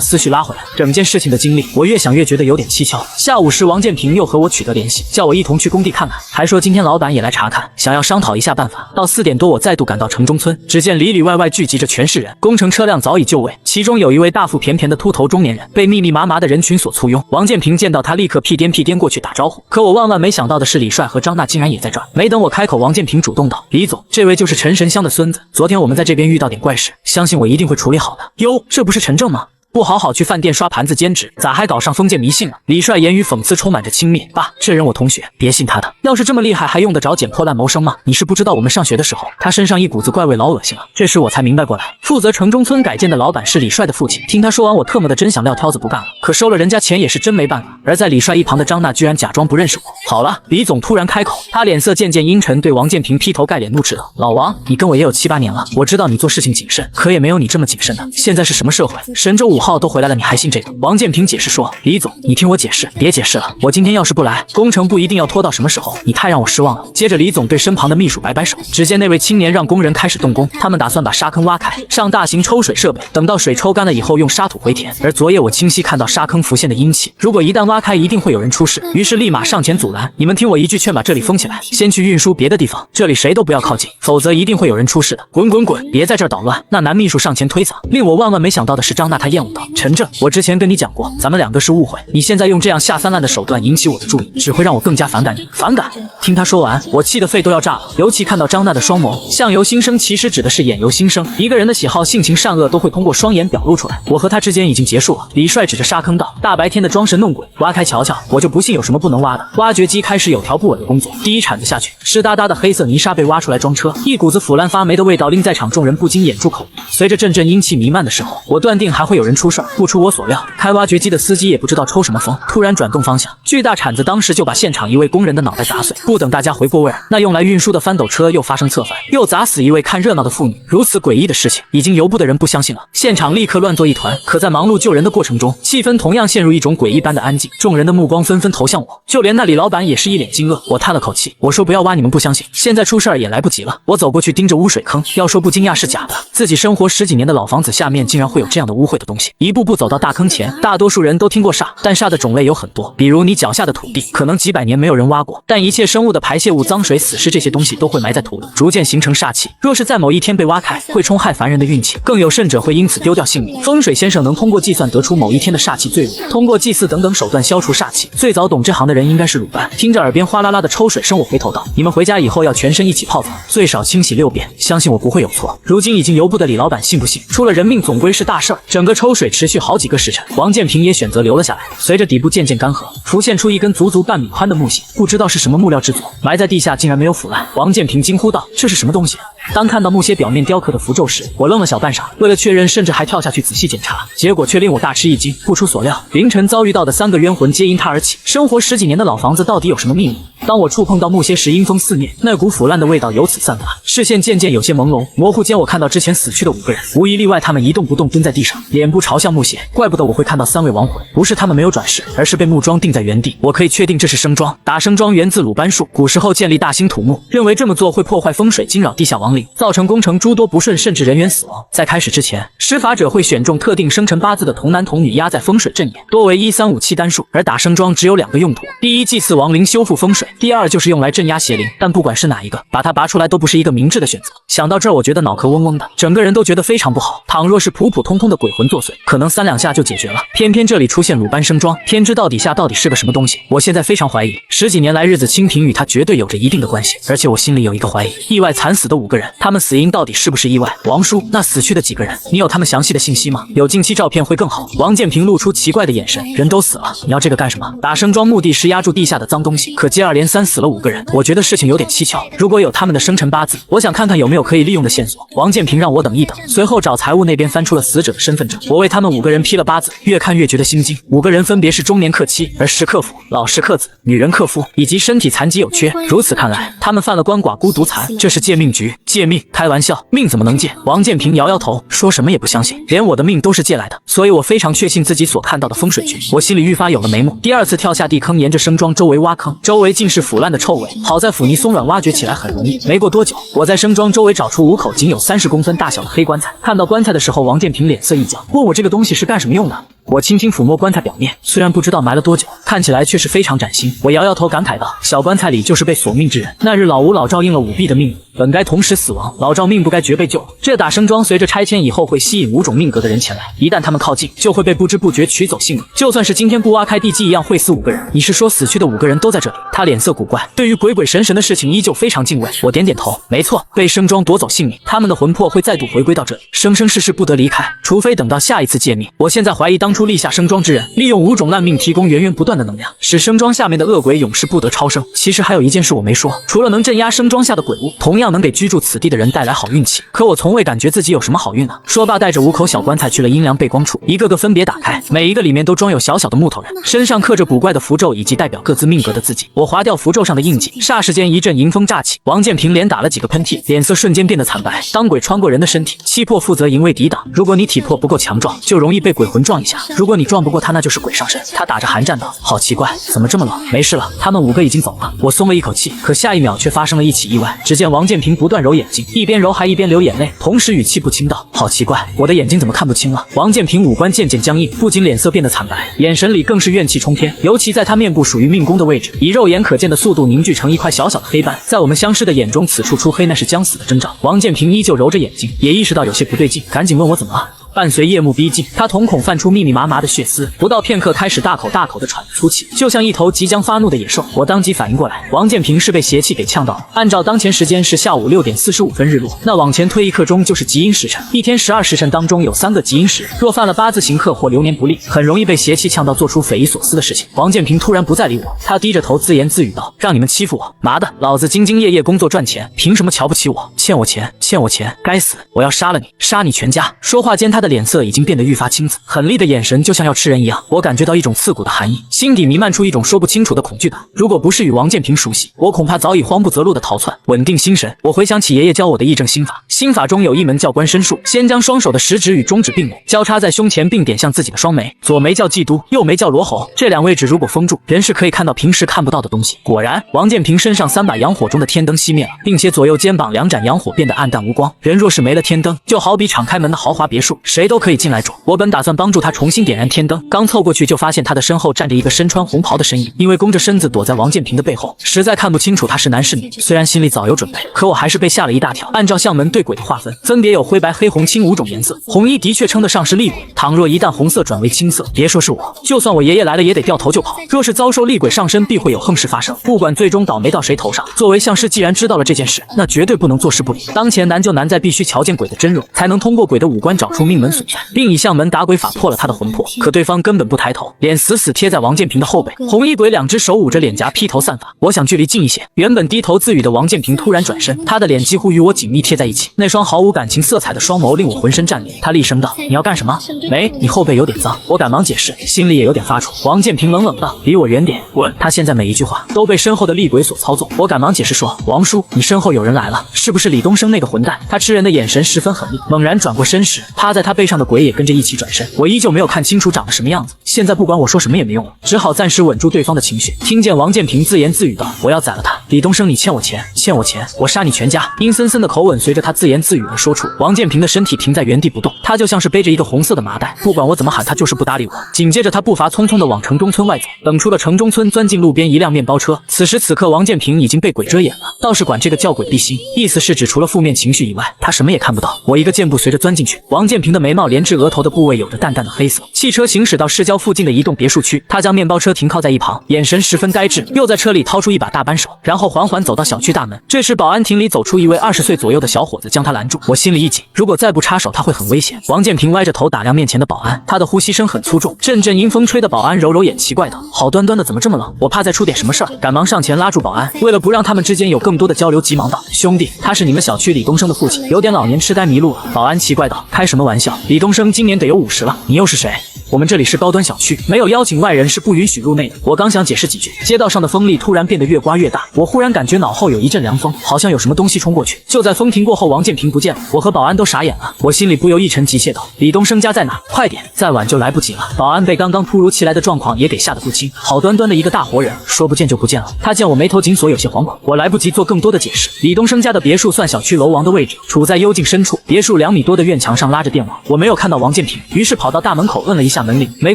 思绪拉回来。整件事情的经历，我越想越觉得有点蹊跷。下午时，王建平又和我取得联系，叫我一同去工地看看，还说今天老板也来查看，想要商讨一下办法。到4点多，我再度赶到城中村，只见里里外外聚集着全是人，工程车辆早已就位，其中有一位大腹便便的秃头中年人，被密密麻麻的人群所簇拥。王建平见到他，立刻屁颠屁颠过去打招呼。可我万万没想到的是，李帅和张娜竟然也在这儿。没等我开口，王建平主动道：“李总，这位就是陈神香的孙子，昨天我们在这边遇到点怪事，相信我一定会处理好的。”哟，这不是陈正吗？不好好去饭店刷盘子兼职，咋还搞上封建迷信了？李帅言语讽刺，充满着轻蔑。爸，这人我同学，别信他的。要是这么厉害，还用得着捡破烂谋生吗？你是不知道，我们上学的时候，他身上一股子怪味，老恶心了。这时我才明白过来，负责城中村改建的老板是李帅的父亲。听他说完，我特么的真想撂挑子不干了，可收了人家钱也是真没办法。而在李帅一旁的张娜居然假装不认识我。好了，李总突然开口，他脸色渐渐阴沉，对王建平劈头盖脸怒斥道：“老王，你跟我也有7、8年了，我知道你做事情谨慎，可也没有你这么谨慎的。现在是什么社会？神舟5号都回来了，你还信这个？”王建平解释说：“李总，你听我解释，别解释了，我今天要是不来，工程不一定要拖到什么时候，你太让我失望了。”接着李总对身旁的秘书摆摆手，只见那位青年让工人开始动工，他们打算把沙坑挖开，上大型抽水设备，等到水抽干了以后用沙土回填。而昨夜我清晰看到沙坑浮现的阴气，如果一旦挖开，一定会有人出事，于是立马上前阻拦。你们听我一句劝，把这里封起来，先去运输别的地方，这里谁都不要靠近，否则一定会有人出事的。滚滚滚，别在这儿捣乱！那男秘书上前推搡。令我万万没想到的是，张娜她厌恶道：“陈正，我之前跟你讲过，咱们2个是误会，你现在用这样下三滥的手段引起我的注意，只会让我更加反感你。反感！”听他说完，我气得肺都要炸了。尤其看到张娜的双眸，相由心生，其实指的是眼由心生。一个人的喜好、性情、善恶都会通过双眼表露出来。我和他之间已经结束了。李帅指着沙坑道：“大白天的装神弄鬼，挖开瞧瞧，我就不信有什么不能挖的。”挖掘机开始有条不紊的工作，第一铲子下去，湿哒哒的黑色泥沙被挖出来装车，一股子腐烂发霉的味道令在场众人不禁掩住口。随着阵阵阴气弥漫的时候，我断定还会有人出事儿。不出我所料，开挖掘机的司机也不知道抽什么风，突然转动方向，巨大铲子当时就把现场一位工人的脑袋砸碎。不等大家回过味儿，那用来运输的翻斗车又发生侧翻，又砸死一位看热闹的妇女。如此诡异的事情，已经由不得人不相信了。现场立刻乱作一团。可在忙碌救人的过程中，气氛同样陷入一种诡异般的安静，众人的目光纷纷投向我，就连那李老板也是一脸惊愕。我叹了口气，我说不要挖，你们不相信，现在出事儿也来不及了。我走过去盯着污水坑，要说不惊讶是假的，自己生活10几年的老房子下面竟然会有这样的污秽的东西。一步步走到大坑前，大多数人都听过煞，但煞的种类有很多，比如你脚下的土地，可能几百年没有人挖过，但一切生物的排泄物、脏水、死尸这些东西都会埋在土里，逐渐形成煞气。若是在某一天被挖开，会冲害凡人的运气，更有甚者会因此丢掉性命。风水先生能通过计算得出某一天的煞气坠入，通过祭祀等等手段消除煞气。最早懂这行的人应该是鲁班。听着耳边哗啦啦的抽水声，我回头道：“你们回家以后要全身一起泡澡，最少清洗6遍，相信我不会有错。”如今已经由不得李老板信不信，出了人命总归是大事儿。整个抽水持续好几个时辰，王建平也选择留了下来。随着底部渐渐干涸，浮现出一根足足半米宽的木屑，不知道是什么木料制作，埋在地下竟然没有腐烂。王建平惊呼道：“这是什么东西？”当看到木屑表面雕刻的符咒时，我愣了小半晌，为了确认，甚至还跳下去仔细检查，结果却令我大吃一惊。不出所料，凌晨遭遇到的3个冤魂皆因他而起。生活10几年的老房子到底有什么秘密？当我触碰到木屑时，阴风肆虐，那股腐烂的味道由此散发，视线渐渐有些朦胧。模糊间，我看到之前死去的5个人，无一例外，他们一动不动蹲在地上，脸部朝向木屑。怪不得我会看到3位亡魂，不是他们没有转世，而是被木桩定在原地。我可以确定这是生桩，打生桩源自鲁班术，古时候建立大兴土木，认为这么做会破坏风水，惊扰地下亡灵，造成工程诸多不顺，甚至人员死亡。在开始之前，施法者会选中特定生辰八字的童男童女压在风水阵眼，多为1357单数，而打生桩只有2个用途：第一，祭祀亡灵，修复风水；第二就是用来镇压邪灵，但不管是哪一个，把它拔出来都不是一个明智的选择。想到这儿，我觉得脑壳嗡嗡的，整个人都觉得非常不好。倘若是普普通通的鬼魂作祟，可能3-2下就解决了，偏偏这里出现鲁班升庄，天知道底下到底是个什么东西。我现在非常怀疑，10几年来日子清贫与他绝对有着一定的关系，而且我心里有一个怀疑，意外惨死的5个人，他们死因到底是不是意外？王叔，那死去的几个人，你有他们详细的信息吗？有近期照片会更好。王建平露出奇怪的眼神，人都死了，你要这个干什么？打升庄目的是压住地下的脏东西，可接二连三死了5个人，我觉得事情有点蹊跷。如果有他们的生辰八字，我想看看有没有可以利用的线索。王建平让我等一等，随后找财务那边翻出了死者的身份证，我为他们5个人批了八字，越看越觉得心惊。5个人分别是中年克妻、儿时克父、老实克子、女人克夫，以及身体残疾有缺。如此看来，他们犯了鳏寡孤独残，这是借命局。借命？开玩笑，命怎么能借？王建平摇摇头，说什么也不相信，连我的命都是借来的，所以我非常确信自己所看到的风水局。我心里愈发有了眉目。第2次跳下地坑，沿着升庄周围挖坑，周围尽是腐烂的臭味。好在腐泥松软，挖掘起来很容易。没过多久，我在升庄周围找出5口仅有30公分大小的黑棺材。看到棺材的时候，王建平脸色一僵，问我这个东西是干什么用的。我轻轻抚摸棺材表面，虽然不知道埋了多久，看起来却是非常崭新。我摇摇头感慨道，小棺材里就是被索命之人。那日老吴老赵应了5弊的命运，本该同时死亡，老赵命不该绝被救。这打升庄随着拆迁以后会吸引5种命格的人前来，一旦他们靠近，就会被不知不觉取走性命。就算是今天不挖开地基，一样会死5个人。你是说死去的5个人都在这里？他脸色古怪，对于鬼鬼神神的事情依旧非常敬畏。我点点头，没错，被升庄夺走性命，他们的魂魄会再度回归到这里，生生世世不得离开，除非等到下一次借命。我现在怀疑当初立下升庄之人，利用5种烂命提供源源不断的能量，使升庄下面的恶鬼永世不得超生。其实还有一件事我没说，除了能镇压升庄下的鬼物，同样能给居住此地的人带来好运气。可我从未感觉自己有什么好运啊。说罢，带着5口小棺材去了阴凉背光处，一个个分别打开，每一个里面都装有小小的木头人，身上刻着古怪的符咒以及代表各自命格的字迹。我划掉符咒上的印记，霎时间一阵迎风乍起。王建平连打了几个喷嚏，脸色瞬间变得惨白。当鬼穿过人的身体，气魄负责营卫抵挡。如果你体魄不够强壮，就容易被鬼魂撞一下；如果你撞不过他，那就是鬼上身。他打着寒战道：“好奇怪，怎么这么冷？”没事了，他们5个已经走了。我松了一口气，可下一秒却发生了一起意外。只见王建平不断揉眼睛，一边揉还一边流眼泪，同时语气不清道：“好奇怪，我的眼睛怎么看不清了？”王建平五官渐渐僵硬，不仅脸色变得惨白，眼神里更是怨气冲天。尤其在他面部属于命宫的位置，以肉眼可见的速度凝聚成一块小小的黑斑。在我们相识的眼中，此处出黑那是将死的征兆。王建平依旧揉着眼睛，也意识到有些不对劲，赶紧问我怎么了。伴随夜幕逼近，他瞳孔泛出密密麻麻的血丝，不到片刻开始大口大口的喘粗气，就像一头即将发怒的野兽。我当即反应过来，王建平是被邪气给呛到了。按照当前时间是下午6点45分日落，那往前推1刻钟就是极阴时辰，一天12时辰当中有3个极阴时，若犯了八字刑克或流年不利，很容易被邪气呛到，做出匪夷所思的事情。王建平突然不再理我，他低着头自言自语道：“让你们欺负我，妈的，老子兢兢业业工作赚钱，凭什么瞧不起我？欠我钱，欠我钱，该死，我要杀了你，杀你全家！”说话间，他的脸色已经变得愈发青紫，狠厉的眼神就像要吃人一样。我感觉到一种刺骨的寒意，心底弥漫出一种说不清楚的恐惧感。如果不是与王建平熟悉，我恐怕早已慌不择路的逃窜。稳定心神，我回想起爷爷教我的议政心法，心法中有一门叫观身术，先将双手的食指与中指并拢，交叉在胸前，并点向自己的双眉，左眉叫嫉妒，右眉叫罗喉，这2位置如果封住，人是可以看到平时看不到的东西。果然，王建平身上3把阳火中的天灯熄灭了，并且左右肩膀2盏阳火变得暗淡无光。人若是没了天灯，就好比敞开门的豪华别墅，谁都可以进来住。我本打算帮助他重新点燃天灯，刚凑过去就发现他的身后站着一个身穿红袍的身影，因为弓着身子躲在王建平的背后，实在看不清楚他是男是女。虽然心里早有准备，可我还是被吓了一大跳。按照相门对鬼的划分，分别有灰白黑红青5种颜色，红衣的确称得上是厉鬼，倘若一旦红色转为青色，别说是我，就算我爷爷来了也得掉头就跑。若是遭受厉鬼上身，必会有横事发生，不管最终倒霉到谁头上。作为相师，既然知道了这件事，那绝对不能坐视不理。当前难就难在必须瞧见鬼的真容，才能通过鬼的五官找出命门所在，并以相门打鬼法破了他的魂魄。可对方根本不抬头，脸死死贴在王建平的后背，红衣鬼2只手捂着脸颊，披头散发。我想距离近一些，原本低头自语的王建平突然转身，他的脸几乎与我紧密贴在一起，那双毫无感情色彩的双眸令我浑身战栗。他厉声道：“你要干什么？”“没，你后背有点脏。”我赶忙解释，心里也有点发怵。王建平冷冷道：“离我远点。”滚！他现在每一句话都被身后的厉鬼所操纵。我赶忙解释说：“王叔，你身后有人来了，是不是李东升那个混蛋？”他吃人的眼神十分狠厉，猛然转过身时，趴在他背上的鬼也跟着一起转身。我依旧没有看清楚长得什么样子，现在不管我说什么也没用了，只好暂时稳住对方的情绪。听见王建平自言自语道：“我要宰了他！李东升，你欠我钱，欠我钱，我杀你全家！”阴森森的口吻随着他自言自语的说出，王建平的身体停在原地不动，他就像是背着一个红色的麻袋，不管我怎么喊，他就是不搭理我。紧接着他步伐匆匆的往城中村外走，等出了城中村，钻进路边一辆面包车。此时此刻，王建平已经被鬼遮眼了，道士管这个叫鬼闭心，意思是指除了负面情绪以外，他什么也看不到。我一个箭步随着钻进去，王建平的眉毛连至额头的部位有着淡淡的黑色。汽车行驶到市郊附近的一栋别墅区，他将面包车停靠在一旁，眼神十分呆滞，又在车里掏出一把大扳手，然后缓缓走到小区大门。这时保安亭里走出一位20岁左右的小伙子，将他拦住。我心里一紧，如果再不插手，他会很危险。王建平歪着头打量面前的保安，他的呼吸声很粗重，阵阵阴风吹的保安揉揉眼，奇怪道：“好端端的怎么这么冷？我怕再出点什么事儿。”赶忙上前拉住保安，为了不让他们之间有更多的交流，急忙道：“兄弟，他是你们小区李东升的父亲，有点老年痴呆迷路了。”保安奇怪道：“开什么玩笑？李东升今年得有50了，你又是谁？”我们这里是高端小区，没有邀请外人是不允许入内的。我刚想解释几句，街道上的风力突然变得越刮越大，我忽然感觉脑后有一阵凉风，好像有什么东西冲过去。就在风停过后，王建平不见了，我和保安都傻眼了。我心里不由一沉急切道：“李东升家在哪？快点，再晚就来不及了。”保安被刚刚突如其来的状况也给吓得不轻，好端端的一个大活人，说不见就不见了。他见我眉头紧锁，有些惶恐，我来不及做更多的解释。李东升家的别墅算小区楼王的位置，处在幽静深处，别墅2米多的院墙上拉着电网。我没有看到王建平，于是跑到大门口摁了一下门铃。没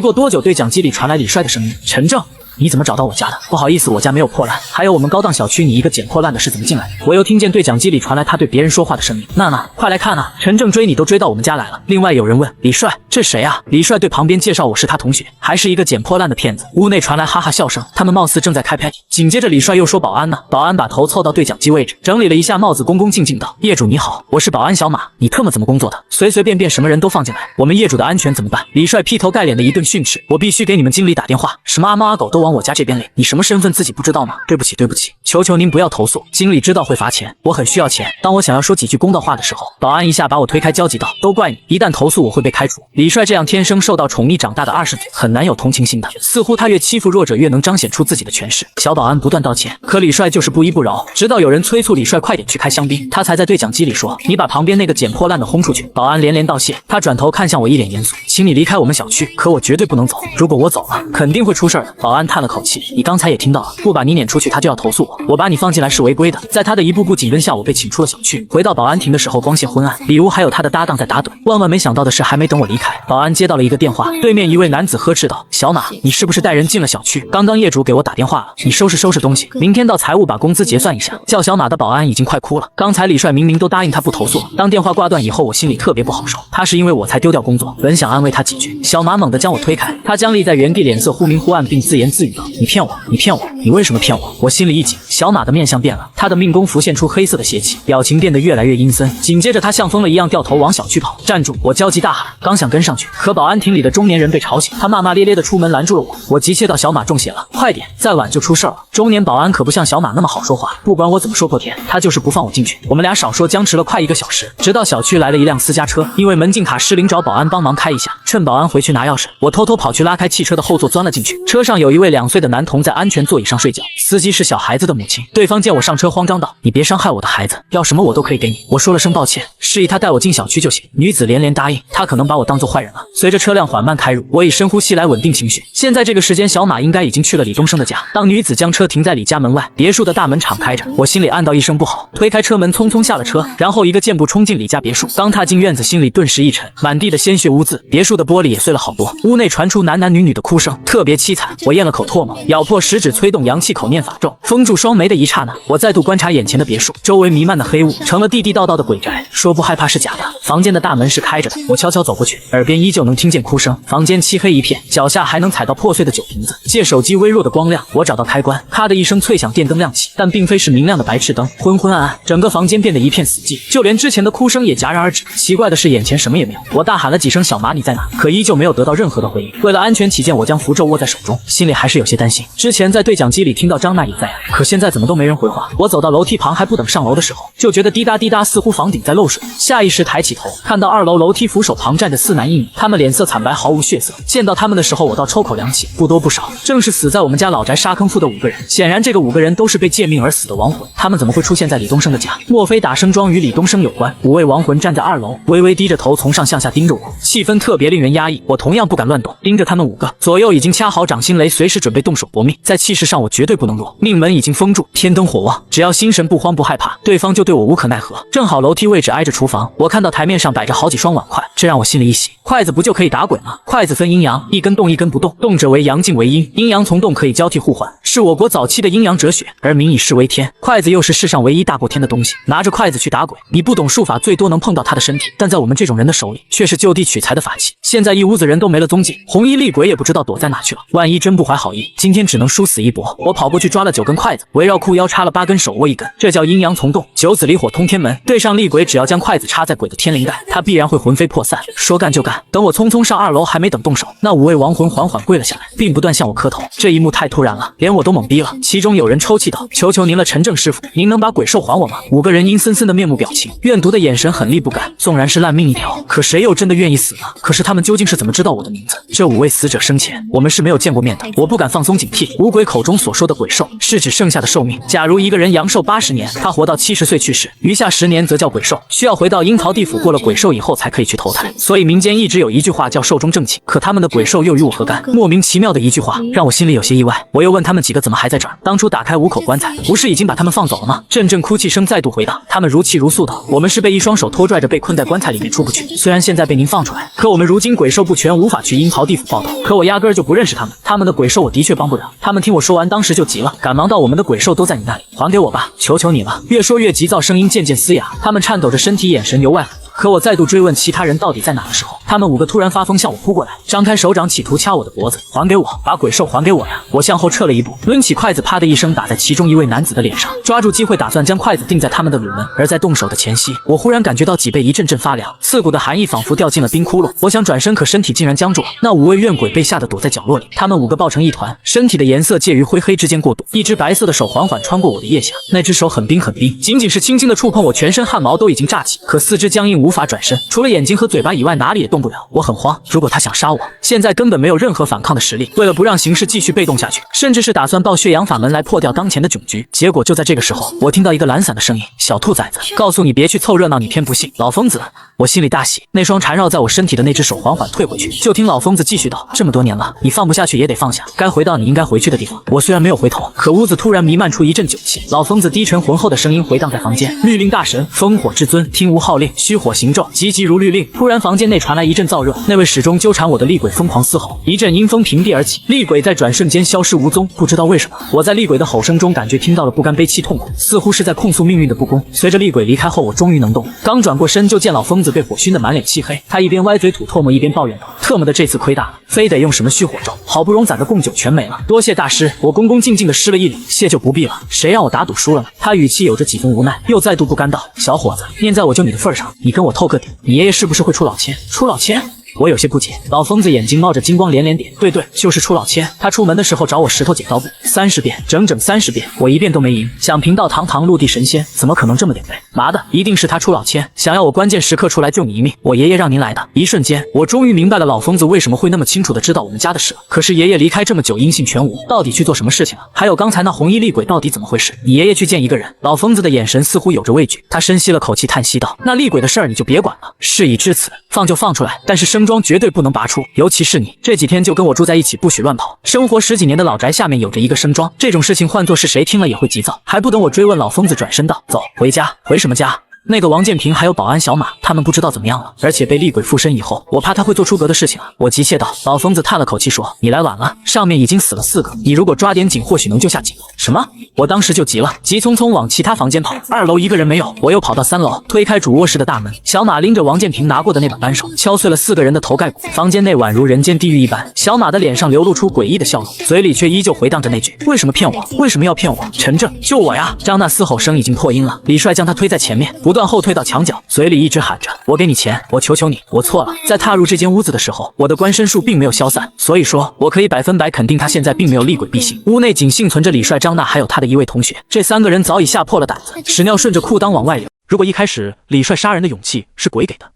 过多久，对讲机里传来李帅的声音：“陈正，你怎么找到我家的？不好意思，我家没有破烂。还有我们高档小区，你一个捡破烂的是怎么进来的？”我又听见对讲机里传来他对别人说话的声音：“娜娜，快来看啊！陈正追你都追到我们家来了。”另外有人问：“李帅，这谁啊？”李帅对旁边介绍：“我是他同学，还是一个捡破烂的骗子。”屋内传来哈哈笑声，他们貌似正在开 party。紧接着李帅又说：“保安呢？”保安把头凑到对讲机位置，整理了一下帽子，恭恭敬敬道：“业主你好，我是保安小马，你特么怎么工作的？随随便便什么人都放进来，我们业主的安全怎么办？”李帅劈头盖脸的一顿训斥：“我必须给你们经理打电话，什么阿猫阿狗都往我家这边领，你什么身份自己不知道吗？对不起对不起，求求您不要投诉，经理知道会罚钱，我很需要钱。”当我想要说几句公道话的时候，保安一下把我推开，焦急道：“都怪你，一旦投诉我会被开除。”李帅这样天生受到宠溺长大的20岁，很难有同情心的，似乎他越欺负弱者越能彰显出自己的权势。小保安不断道歉，可李帅就是不依不饶，直到有人催促李帅快点去开香槟，他才在对讲机里说：“你把旁边那个捡破烂的轰出去。”保安连连道谢，他转头看向我，一脸严肃：“请你离开我们小区，可我绝对不能走，如果我走了，肯定会出事的。”保安叹了口气：“你刚才也听到了，不把你撵出去，他就要投诉我，我把你放进来是违规的。”在他的一步步紧跟下，我被请出了小区。回到保安亭的时候，光线昏暗，里屋还有他的搭档在打盹。万万没想到的是，还没等我离开，保安接到了一个电话，对面一位男子呵斥道：“小马，你是不是带人进了小区？刚刚业主给我打电话了，你收拾收拾东西，明天到财务把工资结算一下。”叫小马的保安已经快哭了，刚才李帅明明都答应他不投诉了。当电话挂断以后，我心里特别不好受，他是因为我才丢掉工作，本想安慰他几句，小马猛地将我推开，他僵立在原地，脸色忽明忽暗，并自言自语道：“你骗我，你骗我，你为什么骗我？”我心里一紧，小马的面相变了，他的命宫浮现出黑色的邪气，表情变得越来越阴森。紧接着他像疯了一样掉头往小区跑。站住！我焦急大喊，刚想跟上去，可保安亭里的中年人被吵醒，他骂骂咧咧的出门拦住了我。我急切道：“小马中邪了，快点，再晚就出事了。”中年保安可不像小马那么好说话，不管我怎么说破天，他就是不放我进去。我们俩少说僵持了快1个小时，直到小区来了一辆私家车，因为门禁卡失灵，找保安帮忙开一下。趁保安回去拿钥匙，我偷偷跑去拉开汽车的后座，钻了进去。车上有一位2岁的男童在安全座椅上睡觉，司机是小孩子的母亲。对方见我上车，慌张道：“你别伤害我的孩子，要什么我都可以给你。”我说了声抱歉，示意他带我进小区就行。女子连连答应，她可能把我当作坏人了。随着车辆缓慢开入，我以深呼吸来稳定情绪。现在这个时间，小马应该已经去了李东升的家。当女子将车停在李家门外，别墅的大门敞开着，我心里暗道一声不好，推开车门，匆匆下了车，然后一个箭步冲进李家别墅。刚踏进院子，心里顿时一沉，满地的鲜血污渍，别墅的玻璃也碎了好多。屋内传出男男女女的哭声，特别凄惨。我咽了口唾沫，咬破食指，催动阳气口念法咒，封住双眉的一刹那，我再度观察眼前的别墅，周围弥漫的黑雾，成了地地道道的鬼宅。说不害怕是假的。房间的大门是开着的，我悄悄走过去，耳边依旧能听见哭声。房间漆黑一片，脚下还能踩到破碎的酒瓶子。借手机微弱的光亮，我找到开关，咔的一声脆响，电灯亮起，但并非是明亮的白炽灯，昏昏暗暗，整个房间变得一片死寂，就连之前的哭声也戛然而止。奇怪的是，眼前什么也没有。我大喊了几声“小马你在哪”，可依旧没有得到任何的回应。为了安全起见，我将符咒握在手中，心里还是是有些担心。之前在对讲机里听到张娜也在啊，可现在怎么都没人回话。我走到楼梯旁，还不等上楼的时候，就觉得滴答滴答，似乎房顶在漏水。下意识抬起头，看到2楼楼梯扶手旁站着4男1女，他们脸色惨白，毫无血色。见到他们的时候，我倒抽口凉气，不多不少，正是死在我们家老宅沙坑附的5个人。显然，这个5个人都是被借命而死的亡魂。他们怎么会出现在李东升的家？莫非打生桩与李东升有关？5位亡魂站在2楼，微微低着头，从上向下盯着我，气氛特别令人压抑。我同样不敢乱动，盯着他们5个，左右已经掐好掌心雷，随时准备动手搏命。在气势上，我绝对不能弱。命门已经封住，天灯火旺，只要心神不慌不害怕，对方就对我无可奈何。正好楼梯位置挨着厨房，我看到台面上摆着好几双碗筷，这让我心里一喜。筷子不就可以打鬼吗？筷子分阴阳，一根动一根不动，动者为阳，静为阴，阴阳从动可以交替互换，是我国早期的阴阳哲学，而民以事为天。筷子又是世上唯一大过天的东西，拿着筷子去打鬼，你不懂术法，最多能碰到他的身体，但在我们这种人的手里，却是就地取材的法器。现在一屋子人都没了踪迹，红衣厉鬼也不知道躲在哪去了。万一真不怀好意，今天只能殊死一搏。我跑过去抓了9根筷子，围绕裤腰插了8根，手握1根，这叫阴阳从动，九子离火通天门。对上厉鬼，只要将筷子插在鬼的天灵盖，他必然会魂飞魄散。说干就干，等我匆匆上2楼，还没等动手，那5位亡魂缓缓跪了下来，并不断向我磕头。这一幕太突然了，连我都懵逼了。其中有人抽泣道：“求求您了，陈正师傅，您能把鬼兽还我吗？”5个人阴森森的面目表情，怨毒的眼神，狠戾不甘。纵然是烂命一条，可谁又真的愿意死呢？可是他们究竟是怎么知道我的名字？这5位死者生前，我们是没有见过面的。我不敢放松警惕。五鬼口中所说的鬼兽，是指剩下的寿命。假如一个人阳寿80年，他活到70岁去世，余下10年则叫鬼寿，需要回到阴曹地府过了鬼寿以后才可以去投胎。所以民间一直有一句话叫寿终正寝，可他们的鬼兽又与我何干？莫名其妙的一句话，让我心里有些意外。我又问他们几个怎么还在这儿？当初打开5口棺材，不是已经把他们放走了吗？阵阵哭泣声再度回荡，他们如泣如诉道：“我们是被一双手拖拽着被困在棺材里面出不去，虽然现在被您放出来，可我们如今鬼兽不全，无法去阴曹地府报道。可我压根儿就不认识他们，他们的鬼兽我的确帮不了。”他们听我说完，当时就急了，赶忙道：“我们的鬼兽都在你那里，还给我吧，求求你了。”越说越急躁，声音渐渐嘶哑，他们颤抖着身体，眼神由外。可我再度追问其他人到底在哪的时候，他们5个突然发疯向我扑过来，张开手掌企图掐我的脖子。还给我，把鬼兽还给我呀！我向后撤了一步，抡起筷子，啪的一声打在其中一位男子的脸上，抓住机会打算将筷子钉在他们的鲁门。而在动手的前夕，我忽然感觉到脊背一阵阵发凉，刺骨的寒意仿佛掉进了冰窟窿。我想转身，可身体竟然僵住了。那5位怨鬼被吓得躲在角落里，他们5个抱成一团，身体的颜色介于灰黑之间过渡，一只白色的手缓缓穿过我的腋下，那只手很冰很冰，仅仅是轻轻的触碰，我全身汗毛都已经炸起，可四肢僵硬无法转身，除了眼睛和嘴巴以外哪里也动不了。我很慌，如果他想杀我，现在根本没有任何反抗的实力。为了不让形势继续被动下去，甚至是打算爆血阳法门来破掉当前的窘局。结果就在这个时候，我听到一个懒散的声音：“小兔崽子，告诉你别去凑热闹，你偏不信。”老疯子，我心里大喜，那双缠绕在我身体的那只手缓缓退回去。就听老疯子继续道：“这么多年了，你放不下去也得放下，该回到你应该回去的地方。”我虽然没有回头，可屋子突然弥漫出一阵酒气。老疯子低沉浑厚的声音回荡在房间：“律令大神，烽火至尊，听吾号令，虚火行咒，急急如律令。”突然房间内传来一阵燥热，那位始终纠缠我的厉鬼疯狂嘶吼，一阵阴风平地而起，厉鬼在转瞬间消失无踪。不知道为什么，我在厉鬼的吼声中感觉听到了不甘、悲戚、痛苦，似乎是在控诉命运的不公。随着厉鬼离开后，我终于能动，刚转过身就见老疯子被火熏得满脸漆黑，他一边歪嘴吐唾沫，一边抱怨道：“特么的，这次亏大了，非得用什么虚火咒，好不容易攒的供酒全没了。多谢大师。”我恭恭敬敬地施了一礼：“谢就不必了，谁让我打赌输了呢？”他语气有着几分无奈，又再度不甘道：“小伙子，念在我救你的份上，你跟我透个底，你爷爷是不是会出老千？”出老千？我有些不解，老疯子眼睛冒着金光，连连点：“对，就是出老千。他出门的时候找我石头剪刀布30遍，整整30遍，我一遍都没赢。想贫道堂堂陆地神仙，怎么可能这么点背？妈的，一定是他出老千，想要我关键时刻出来救你一命。我爷爷让您来的。”一瞬间，我终于明白了老疯子为什么会那么清楚的知道我们家的事了。可是爷爷离开这么久，音信全无，到底去做什么事情了？还有刚才那红衣厉鬼到底怎么回事？你爷爷去见一个人。老疯子的眼神似乎有着畏惧，他深吸了口气，叹息道：“那厉鬼的事儿你就别管了，事已至此，放就放出来，但是生桩绝对不能拔出，尤其是你这几天就跟我住在一起，不许乱跑。生活10几年的老宅下面有着一个生桩，这种事情换作是谁听了也会急躁。”还不等我追问，老疯子转身道：“走，回家。”回什么家？那个王建平还有保安小马，他们不知道怎么样了，而且被厉鬼附身以后，我怕他会做出格的事情啊！我急切道。老疯子叹了口气说：“你来晚了，上面已经死了4个，你如果抓点紧，或许能救下几个。”什么？我当时就急了，急匆匆往其他房间跑。2楼一个人没有，我又跑到3楼，推开主卧室的大门，小马拎着王建平拿过的那把扳手，敲碎了4个人的头盖骨。房间内宛如人间地狱一般，小马的脸上流露出诡异的笑容，嘴里却依旧回荡着那句：“为什么骗我？为什么要骗我？陈正，救我呀！”张娜嘶吼声已经破音了，李帅将他推在前面，不不断后退到墙角，嘴里一直喊着：“我给你钱，我求求你，我错了。”在踏入这间屋子的时候，我的观身术并没有消散，所以说我可以100%肯定他现在并没有厉鬼必行。屋内仅幸存着李帅、张娜还有他的一位同学，这3个人早已吓破了胆子，屎尿顺着裤裆往外流。如果一开始李帅杀人的勇气是鬼给的，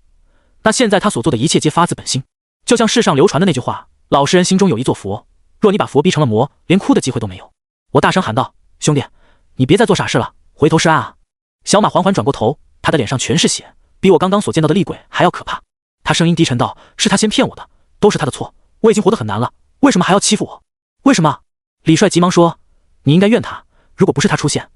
那现在他所做的一切皆发自本心。就像世上流传的那句话：“老实人心中有一座佛，若你把佛逼成了魔，连哭的机会都没有。”我大声喊道：“兄弟，你别再做傻事了，回头是岸啊！”小马缓缓转过头，他的脸上全是血，比我刚刚所见到的厉鬼还要可怕。他声音低沉道：“是他先骗我的，都是他的错，我已经活得很难了，为什么还要欺负我？为什么？”李帅急忙说：“你应该怨他，如果不是他出现，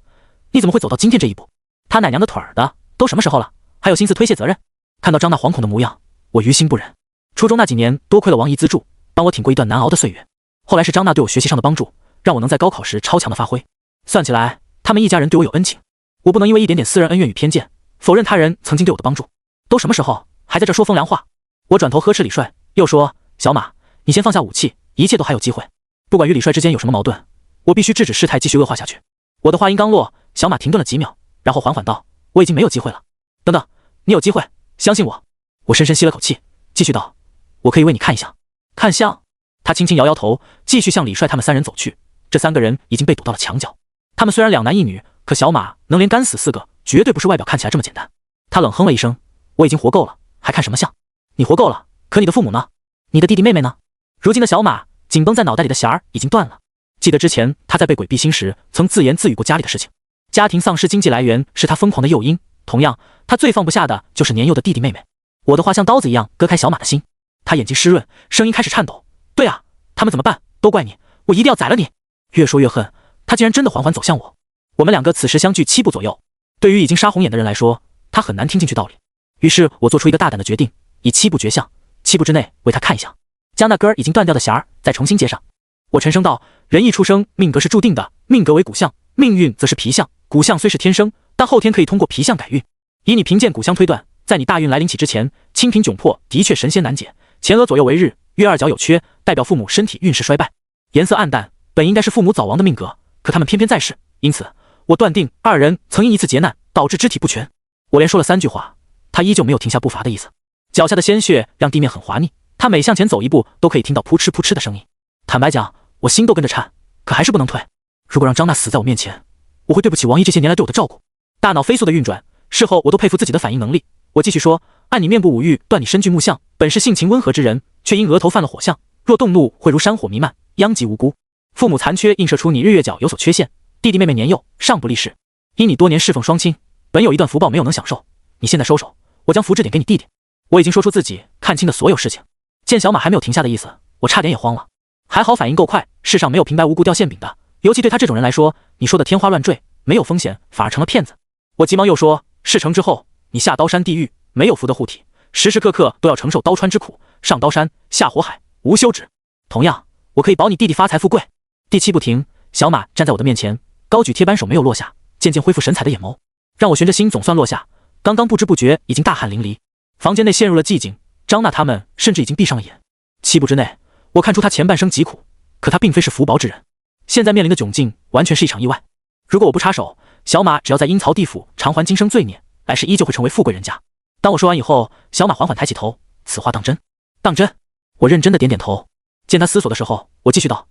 你怎么会走到今天这一步？他奶娘的腿儿的，都什么时候了，还有心思推卸责任？”看到张娜惶恐的模样，我于心不忍。初中那几年，多亏了王姨资助，帮我挺过一段难熬的岁月。后来是张娜对我学习上的帮助，让我能在高考时超强的发挥。算起来，他们一家人对我有恩情，我不能因为一点点私人恩怨与偏见，否认他人曾经对我的帮助。都什么时候，还在这说风凉话？我转头呵斥李帅，又说：“小马，你先放下武器，一切都还有机会。不管与李帅之间有什么矛盾，我必须制止事态继续恶化下去。”我的话音刚落，小马停顿了几秒，然后缓缓道：“我已经没有机会了。”等等，你有机会，相信我。我深深吸了口气，继续道：“我可以为你看一下。”看相？他轻轻摇摇头，继续向李帅他们3人走去。这3个人已经被堵到了墙角。他们虽然2男1女，可小马能连干死4个，绝对不是外表看起来这么简单。他冷哼了一声：“我已经活够了，还看什么相？你活够了，可你的父母呢？你的弟弟妹妹呢？”如今的小马紧绷在脑袋里的弦儿已经断了。记得之前他在被鬼逼心时，曾自言自语过家里的事情。家庭丧失经济来源是他疯狂的诱因，同样，他最放不下的就是年幼的弟弟妹妹。我的话像刀子一样割开小马的心，他眼睛湿润，声音开始颤抖：“对啊，他们怎么办？都怪你，我一定要宰了你！”越说越恨，他竟然真的缓缓走向我。我们2个此时相距7步左右，对于已经杀红眼的人来说，他很难听进去道理。于是我做出一个大胆的决定，以7步绝相，7步之内为他看一下，将那根已经断掉的弦儿再重新接上。我沉声道：“人一出生，命格是注定的，命格为骨相，命运则是皮相。骨相虽是天生，但后天可以通过皮相改运。以你凭借骨相推断，在你大运来临起之前，清贫窘迫的确神仙难解，前额左右为日，月2角有缺，代表父母身体运势衰败，颜色暗淡，本应该是父母早亡的命格，可他们偏偏在世，因此我断定2人曾因一次劫难导致肢体不全。”我连说了3句话，他依旧没有停下步伐的意思。脚下的鲜血让地面很滑腻，他每向前走一步都可以听到扑哧扑哧的声音。坦白讲，我心都跟着颤，可还是不能退。如果让张娜死在我面前，我会对不起王姨这些年来对我的照顾。大脑飞速的运转，事后我都佩服自己的反应能力。我继续说：“按你面部五欲断你身具木相，本是性情温和之人，却因额头犯了火相，若动怒会如山火弥漫，殃及无辜。父母残缺映射出你日月角有所缺陷，弟弟妹妹年幼尚不立世，因你多年侍奉双亲，本有一段福报没有能享受，你现在收手，我将福祉点给你弟弟。”我已经说出自己看清的所有事情，见小马还没有停下的意思，我差点也慌了。还好反应够快，世上没有平白无故掉馅饼的，尤其对他这种人来说，你说的天花乱坠没有风险，反而成了骗子。我急忙又说：“事成之后，你下刀山地狱，没有福德护体，时时刻刻都要承受刀穿之苦，上刀山下火海，无休止。同样，我可以保你弟弟发财富贵。”第7步停，小马站在我的面前，高举铁扳手没有落下，渐渐恢复神采的眼眸，让我悬着心总算落下。刚刚不知不觉已经大汗淋漓，房间内陷入了寂静，张娜他们甚至已经闭上了眼。7步之内，我看出他前半生疾苦，可他并非是福薄之人，现在面临的窘境完全是一场意外。如果我不插手，小马只要在阴曹地府偿还今生罪孽，来世依旧会成为富贵人家。当我说完以后，小马缓缓抬起头，此话当真？当真。我认真的点点头。见他思索的时候，我继续道：“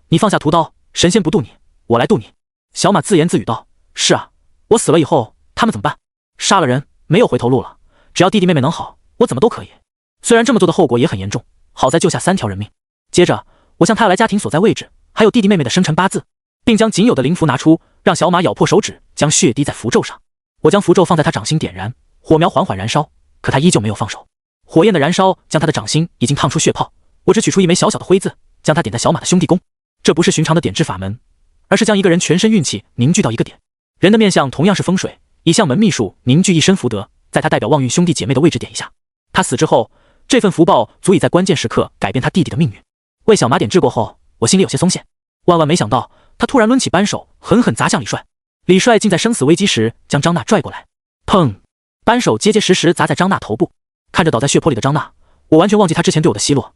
你放下屠刀，神仙不渡你，我来渡你。”小马自言自语道：“是啊，我死了以后，他们怎么办？杀了人，没有回头路了。只要弟弟妹妹能好，我怎么都可以。虽然这么做的后果也很严重，好在救下3条人命。”接着，我向他要来家庭所在位置，还有弟弟妹妹的生辰八字，并将仅有的灵符拿出，让小马咬破手指，将血滴在符咒上。我将符咒放在他掌心点燃，火苗缓缓燃烧，可他依旧没有放手。火焰的燃烧将他的掌心已经烫出血泡，我只取出一枚小小的灰字，将它点在小马的兄弟宫。这不是寻常的点痣法门，而是将一个人全身运气凝聚到一个点。人的面相同样是风水，以相门秘术凝聚一身福德，在他代表旺运兄弟姐妹的位置点一下。他死之后，这份福报足以在关键时刻改变他弟弟的命运。为小马点痣过后，我心里有些松懈。万万没想到，他突然抡起扳手，狠狠砸向李帅。李帅竟在生死危机时将张娜拽过来，砰！扳手结结实实砸在张娜头部。看着倒在血泊里的张娜，我完全忘记他之前对我的奚落，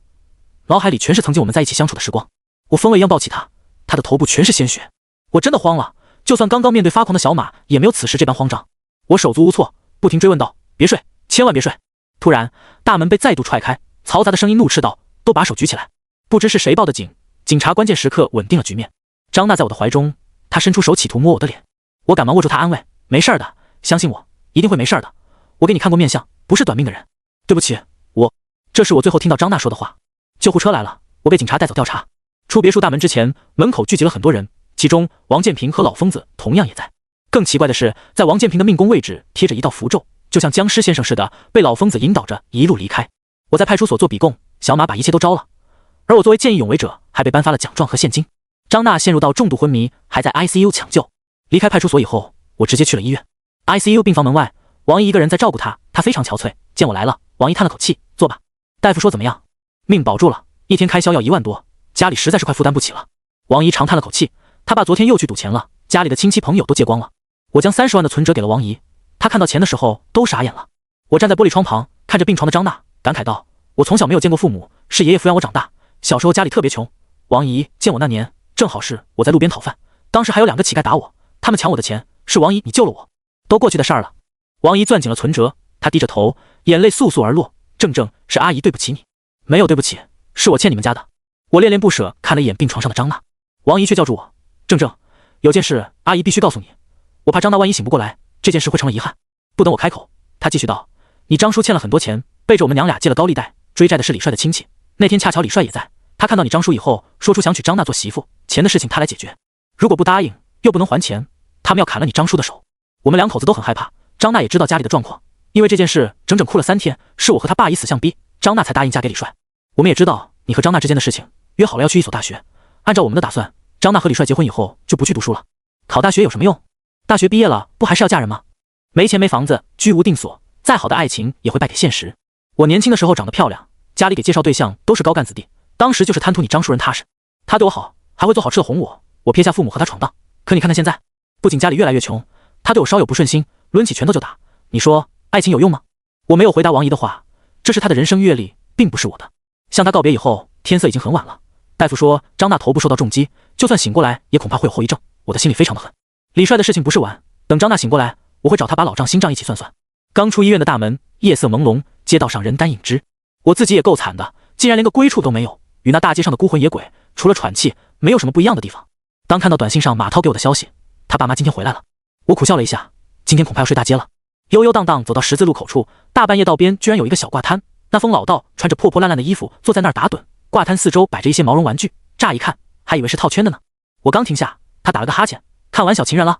脑海里全是曾经我们在一起相处的时光。我疯了一样抱起他，他的头部全是鲜血。我真的慌了，就算刚刚面对发狂的小马，也没有此时这般慌张。我手足无措，不停追问道：“别睡，千万别睡！”突然，大门被再度踹开，嘈杂的声音怒斥道：“都把手举起来！”不知是谁报的警，警察关键时刻稳定了局面。张娜在我的怀中，她伸出手企图摸我的脸，我赶忙握住她安慰：“没事的，相信我，一定会没事的。我给你看过面相，不是短命的人。”对不起，这是我最后听到张娜说的话。救护车来了，我被警察带走调查。出别墅大门之前，门口聚集了很多人，其中王建平和老疯子同样也在。更奇怪的是，在王建平的命宫位置贴着一道符咒，就像僵尸先生似的，被老疯子引导着一路离开。我在派出所做笔供，小马把一切都招了，而我作为见义勇为者，还被颁发了奖状和现金。张娜陷入到重度昏迷，还在 ICU 抢救。离开派出所以后，我直接去了医院。ICU 病房门外，王姨一个人在照顾她，她非常憔悴。见我来了，王姨叹了口气：“坐吧。”大夫说怎么样？命保住了，一天开销要1万多，家里实在是快负担不起了。王姨长叹了口气，她爸昨天又去赌钱了，家里的亲戚朋友都借光了。我将30万的存折给了王姨，她看到钱的时候都傻眼了。我站在玻璃窗旁，看着病床的张娜，感慨道：“我从小没有见过父母，是爷爷抚养我长大。小时候家里特别穷。王姨见我那年，正好是我在路边讨饭，当时还有2个乞丐打我，他们抢我的钱，是王姨你救了我，都过去的事儿了。”王姨攥紧了存折，她低着头，眼泪簌簌而落。正是阿姨对不起你。没有对不起，是我欠你们家的。我恋恋不舍看了一眼病床上的张娜，王姨却叫住我：“正，有件事阿姨必须告诉你，我怕张娜万一醒不过来，这件事会成了遗憾。”不等我开口，她继续道：“你张叔欠了很多钱，背着我们娘俩借了高利贷，追债的是李帅的亲戚。那天恰巧李帅也在，他看到你张叔以后，说出想娶张娜做媳妇，钱的事情他来解决。如果不答应，又不能还钱，他们要砍了你张叔的手。我们2口子都很害怕，张娜也知道家里的状况，因为这件事整整哭了3天，是我和他爸以死相逼，张娜才答应嫁给李帅。我们也知道你和张娜之间的事情，约好了要去一所大学。按照我们的打算，张娜和李帅结婚以后就不去读书了。考大学有什么用？大学毕业了不还是要嫁人吗？没钱没房子，居无定所，再好的爱情也会败给现实。我年轻的时候长得漂亮，家里给介绍对象都是高干子弟，当时就是贪图你张叔人踏实，他对我好，还会做好吃的哄我。我撇下父母和他闯荡，可你看他现在，不仅家里越来越穷，他对我稍有不顺心，抡起拳头就打。你说爱情有用吗？我没有回答王姨的话，这是他的人生阅历，并不是我的。向他告别以后，天色已经很晚了。大夫说张娜头部受到重击，就算醒过来也恐怕会有后遗症。我的心里非常的狠。李帅的事情不是完，等张娜醒过来，我会找他把老账新账一起算算。刚出医院的大门，夜色朦胧，街道上人单影只，我自己也够惨的，竟然连个归处都没有，与那大街上的孤魂野鬼除了喘气没有什么不一样的地方。当看到短信上马涛给我的消息，他爸妈今天回来了，我苦笑了一下，今天恐怕要睡大街了。悠悠荡荡走到十字路口处，大半夜道边居然有一个小挂摊，那疯老道穿着破破烂烂的衣服坐在那儿打盹，挂摊四周摆着一些毛绒玩具，乍一看还以为是套圈的呢。我刚停下，他打了个哈欠：“看完小情人了？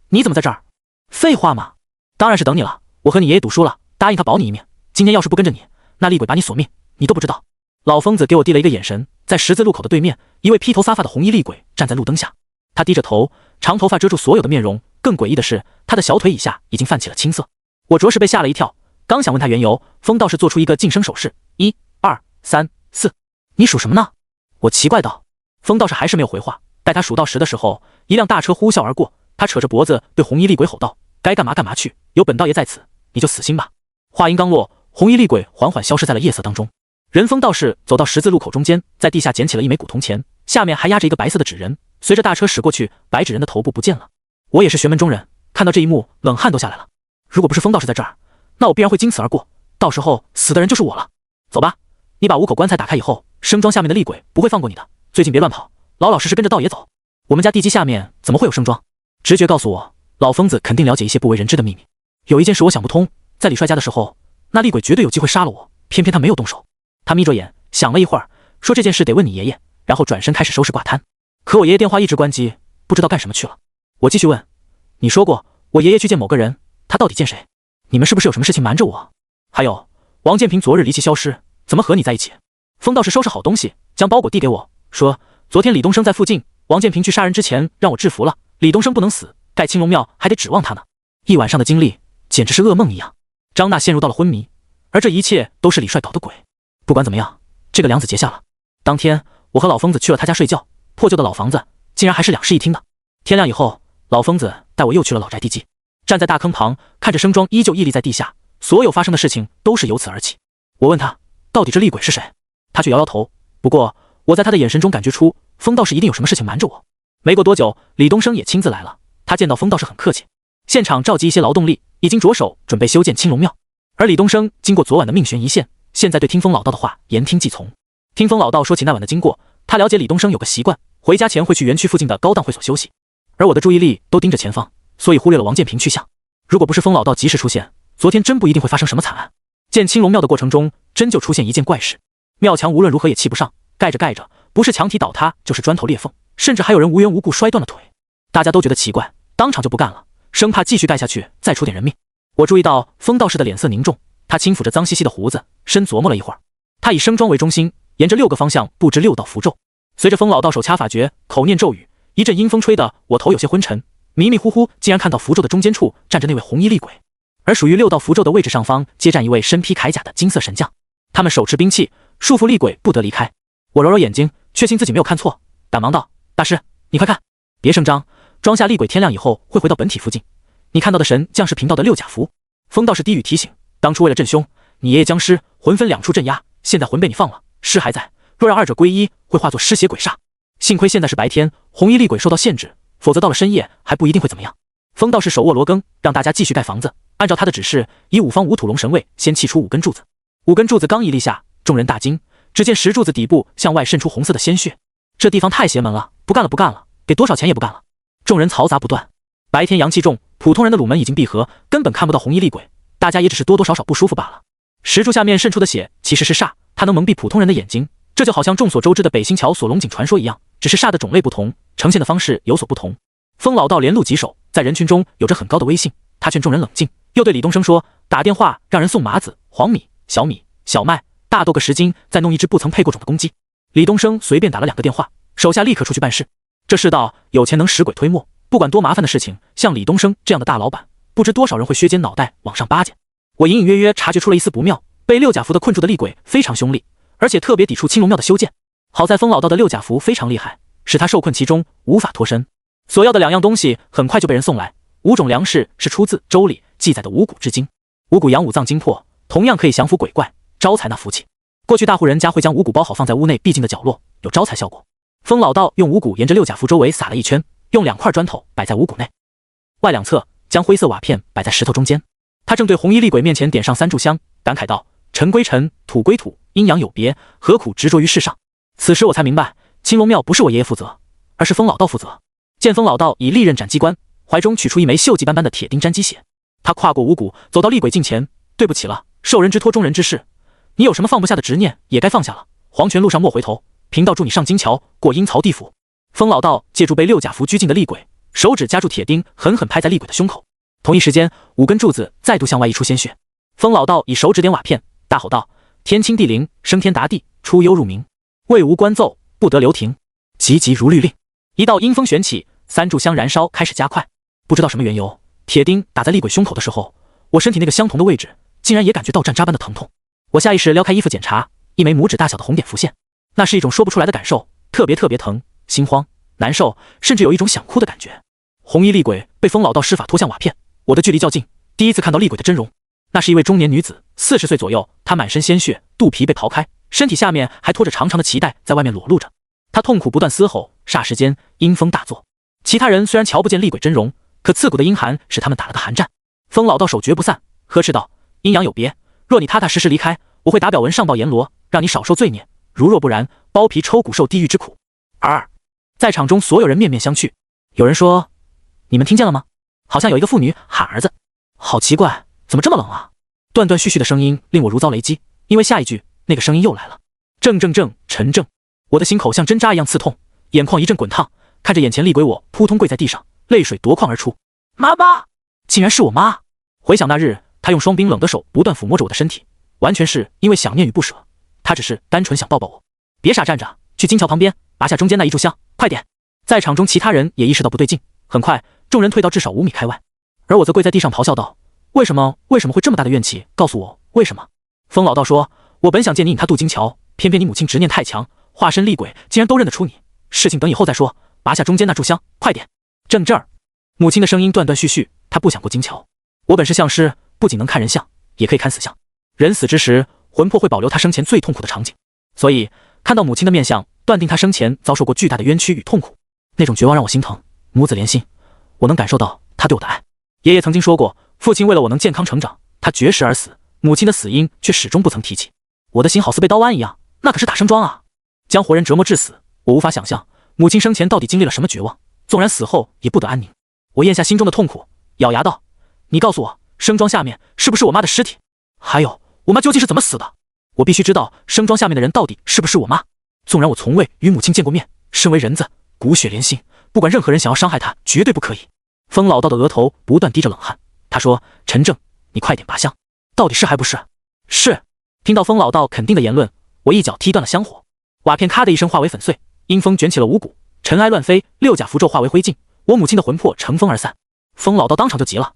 你怎么在这儿？”“废话嘛，当然是等你了。我和你爷爷赌输了，答应他保你一命，今天要是不跟着你，那厉鬼把你索命，你都不知道。”老疯子给我递了一个眼神，在十字路口的对面，一位披头散发的红衣厉鬼站在路灯下，他低着头，长头发遮住所有的面容，更诡异的是，他的小腿以下已经泛起了青色。我着实被吓了一跳，刚想问他缘由，风道士做出一个晋升手势：1、2、3、4。你数什么呢？我奇怪道。风道士还是没有回话。待他数到10的时候，一辆大车呼啸而过，他扯着脖子对红衣厉鬼吼道：“该干嘛干嘛去，有本道爷在此，你就死心吧。”话音刚落，红衣厉鬼缓缓消失在了夜色当中。人风道士走到十字路口中间，在地下捡起了一枚古铜钱，下面还压着一个白色的纸人。随着大车驶过去，白纸人的头部不见了。我也是玄门中人，看到这一幕，冷汗都下来了。如果不是风道士在这儿，那我必然会经此而过，到时候死的人就是我了。走吧，你把5口棺材打开以后，生庄下面的厉鬼不会放过你的。最近别乱跑，老老实实跟着道爷走。我们家地基下面怎么会有生庄？直觉告诉我，老疯子肯定了解一些不为人知的秘密。有一件事我想不通，在李帅家的时候，那厉鬼绝对有机会杀了我，偏偏他没有动手。他眯着眼想了一会儿，说这件事得问你爷爷，然后转身开始收拾挂摊。可我爷爷电话一直关机，不知道干什么去了。我继续问，你说过我爷爷去见某个人，他到底见谁？你们是不是有什么事情瞒着我？还有，王建平昨日离奇消失，怎么和你在一起？风道士收拾好东西，将包裹递给我，说昨天李东升在附近，王建平去杀人之前让我制服了，李东升不能死，盖青龙庙还得指望他呢。一晚上的经历简直是噩梦一样。张娜陷入到了昏迷，而这一切都是李帅搞的鬼。不管怎么样，这个梁子结下了。当天我和老疯子去了他家睡觉，破旧的老房子竟然还是2室1厅的。天亮以后，老疯子带我又去了老宅地基，站在大坑旁，看着生庄依旧屹立在地下，所有发生的事情都是由此而起。我问他，到底这厉鬼是谁？他却摇摇头。不过我在他的眼神中感觉出，风道士一定有什么事情瞒着我。没过多久，李东升也亲自来了。他见到风道士很客气，现场召集一些劳动力，已经着手准备修建青龙庙。而李东升经过昨晚的命悬一线，现在对听风老道的话言听计从。听风老道说起那晚的经过，他了解李东升有个习惯，回家前会去园区附近的高档会所休息。而我的注意力都盯着前方，所以忽略了王建平去向。如果不是风老道及时出现，昨天真不一定会发生什么惨案。建青龙庙的过程中，真就出现一件怪事，庙墙无论如何也砌不上，盖着盖着，不是墙体倒塌，就是砖头裂缝，甚至还有人无缘无故摔断了腿。大家都觉得奇怪，当场就不干了，生怕继续盖下去再出点人命。我注意到风道士的脸色凝重，他轻抚着脏兮兮的胡子，深琢磨了一会儿。他以生庄为中心，沿着6个方向布置6道符咒。随着风老道手掐法诀，口念咒语，一阵阴风吹得我头有些昏沉，迷迷糊糊竟然看到符咒的中间处站着那位红衣厉鬼，而属于6道符咒的位置上方接站一位身披铠甲的金色神将，他们手持兵器，束缚厉鬼不得离开。我揉揉眼睛，确信自己没有看错，赶忙道：大师，你快看，别声张，装下厉鬼天亮以后会回到本体附近，你看到的神将是贫道的6甲符。风道士低语提醒，当初为了镇凶，你爷爷僵尸魂分2处镇压，现在魂被你放了，尸还在，若让2者归一，会化作尸血鬼煞。幸亏现在是白天，红衣厉鬼受到限制，否则到了深夜还不一定会怎么样。风道士手握罗庚，让大家继续盖房子，按照他的指示，以5方5土龙神位先砌出5根柱子。5根柱子刚一立下，众人大惊，只见10柱子底部向外渗出红色的鲜血，这地方太邪门了，不干了不干了，给多少钱也不干了。众人嘈杂不断。白天阳气重，普通人的鲁门已经闭合，根本看不到红衣厉鬼，大家也只是多多少少不舒服罢了。石柱下面渗出的血其实是煞，它能蒙蔽普通人的眼睛，这就好像众所周知的北星桥锁龙井传说一样，只是煞的种类不同，呈现的方式有所不同。风老道连路棘手，在人群中有着很高的威信，他劝众人冷静，又对李东升说，打电话让人送麻子、黄米、小米、小麦、大豆个10斤，再弄一只不曾配过种的公鸡。李东升随便打了2个电话，手下立刻出去办事。这世道有钱能使鬼推磨，不管多麻烦的事情，像李东升这样的大老板，不知多少人会削尖脑袋往上巴结。我隐隐约约察觉出了一丝不妙，被6甲符的困住的厉鬼非常凶厉，而且特别抵触青龙庙的修建。好在风老道的6甲符非常厉害，使他受困其中，无法脱身。所要的2样东西很快就被人送来，5种粮食是出自《周礼》记载的五谷之精，五谷养5脏精魄，同样可以降服鬼怪，招财纳福气。过去大户人家会将五谷包好放在屋内必经的角落，有招财效果。风老道用五谷沿着6甲符周围撒了一圈，用2块砖头摆在五谷内，外2侧将灰色瓦片摆在石头中间。他正对红衣厉鬼面前点上3炷香，感慨道：尘归尘，土归土，阴阳有别，何苦执着于世上。此时我才明白，青龙庙不是我爷爷负责，而是风老道负责。见风老道以利刃斩机关，怀中取出一枚锈迹斑斑的铁钉沾鸡血。他跨过五谷，走到厉鬼近前，对不起了，受人之托，忠人之事，你有什么放不下的执念，也该放下了。黄泉路上莫回头，贫道助你上金桥，过阴曹地府。风老道借助被6甲符拘禁的厉鬼，手指夹住铁钉，狠狠拍在厉鬼的胸口。同一时间，5根柱子再度向外溢出鲜血。风老道以手指点瓦片，大吼道：天清地灵，升天达地，出幽入明，未无官奏，不得留停，急急如律令。一道阴风旋起，3炷香燃烧开始加快。不知道什么缘由，铁钉打在厉鬼胸口的时候，我身体那个相同的位置竟然也感觉到战渣般的疼痛。我下意识撩开衣服检查，一枚拇指大小的红点浮现，那是一种说不出来的感受，特别疼，心慌难受，甚至有一种想哭的感觉。红衣厉鬼被风老道施法拖向瓦片，我的距离较近，第一次看到厉鬼的真容。那是一位中年女子，40岁左右，她满身鲜血，肚皮被刨开，身体下面还拖着长长的脐带在外面裸露着。她痛苦不断嘶吼，霎时间阴风大作。其他人虽然瞧不见厉鬼真容，可刺骨的阴寒使他们打了个寒战。风老道手绝不散，呵斥道：阴阳有别，若你踏踏实实离开，我会打表文上报阎罗，让你少受罪孽，若不然，剥皮抽骨受地狱之苦。在场中所有人面面相觑。有人说：你们听见了吗？好像有一个妇女喊儿子。好奇怪，怎么这么冷啊？断断续续的声音令我如遭雷击，因为下一句那个声音又来了：正，陈正。我的心口像针扎一样刺痛，眼眶一阵滚烫，看着眼前厉鬼，我扑通跪在地上，泪水夺眶而出。妈妈，竟然是我妈！回想那日，她用双冰冷的手不断抚摸着我的身体，完全是因为想念与不舍，她只是单纯想抱抱我。别傻站着，去金桥旁边拔下中间那1炷香，快点！在场中其他人也意识到不对劲，很快众人退到至少5米开外，而我则跪在地上咆哮道：为什么会这么大的怨气？告诉我为什么？风老道说：我本想借你引他渡金桥，偏偏你母亲执念太强，化身厉鬼竟然都认得出你，事情等以后再说，拔下中间那炷香，快点！正这儿，母亲的声音断断续续，她不想过金桥。我本是相师，不仅能看人相，也可以看死相。人死之时，魂魄会保留他生前最痛苦的场景，所以看到母亲的面相，断定他生前遭受过巨大的冤屈与痛苦。那种绝望让我心疼，母子连心，我能感受到他对我的爱。爷爷曾经说过，父亲为了我能健康成长，他绝食而死，母亲的死因却始终不曾提起。我的心好似被刀剜一样，那可是打生桩啊！将活人折磨致死，我无法想象母亲生前到底经历了什么绝望，纵然死后也不得安宁。我咽下心中的痛苦，咬牙道：你告诉我，生桩下面是不是我妈的尸体？还有，我妈究竟是怎么死的？我必须知道生桩下面的人到底是不是我妈。纵然我从未与母亲见过面，身为人子，骨血连心，不管任何人想要伤害她，绝对不可以。风老道的额头不断滴着冷汗，他说：陈正，你快点拔香，到底是还不是？是。听到风老道肯定的言论，我一脚踢断了香火，瓦片咔的一声化为粉碎，阴风卷起了五谷，尘埃乱飞，六甲符咒化为灰烬，我母亲的魂魄乘风而散。风老道当场就急了：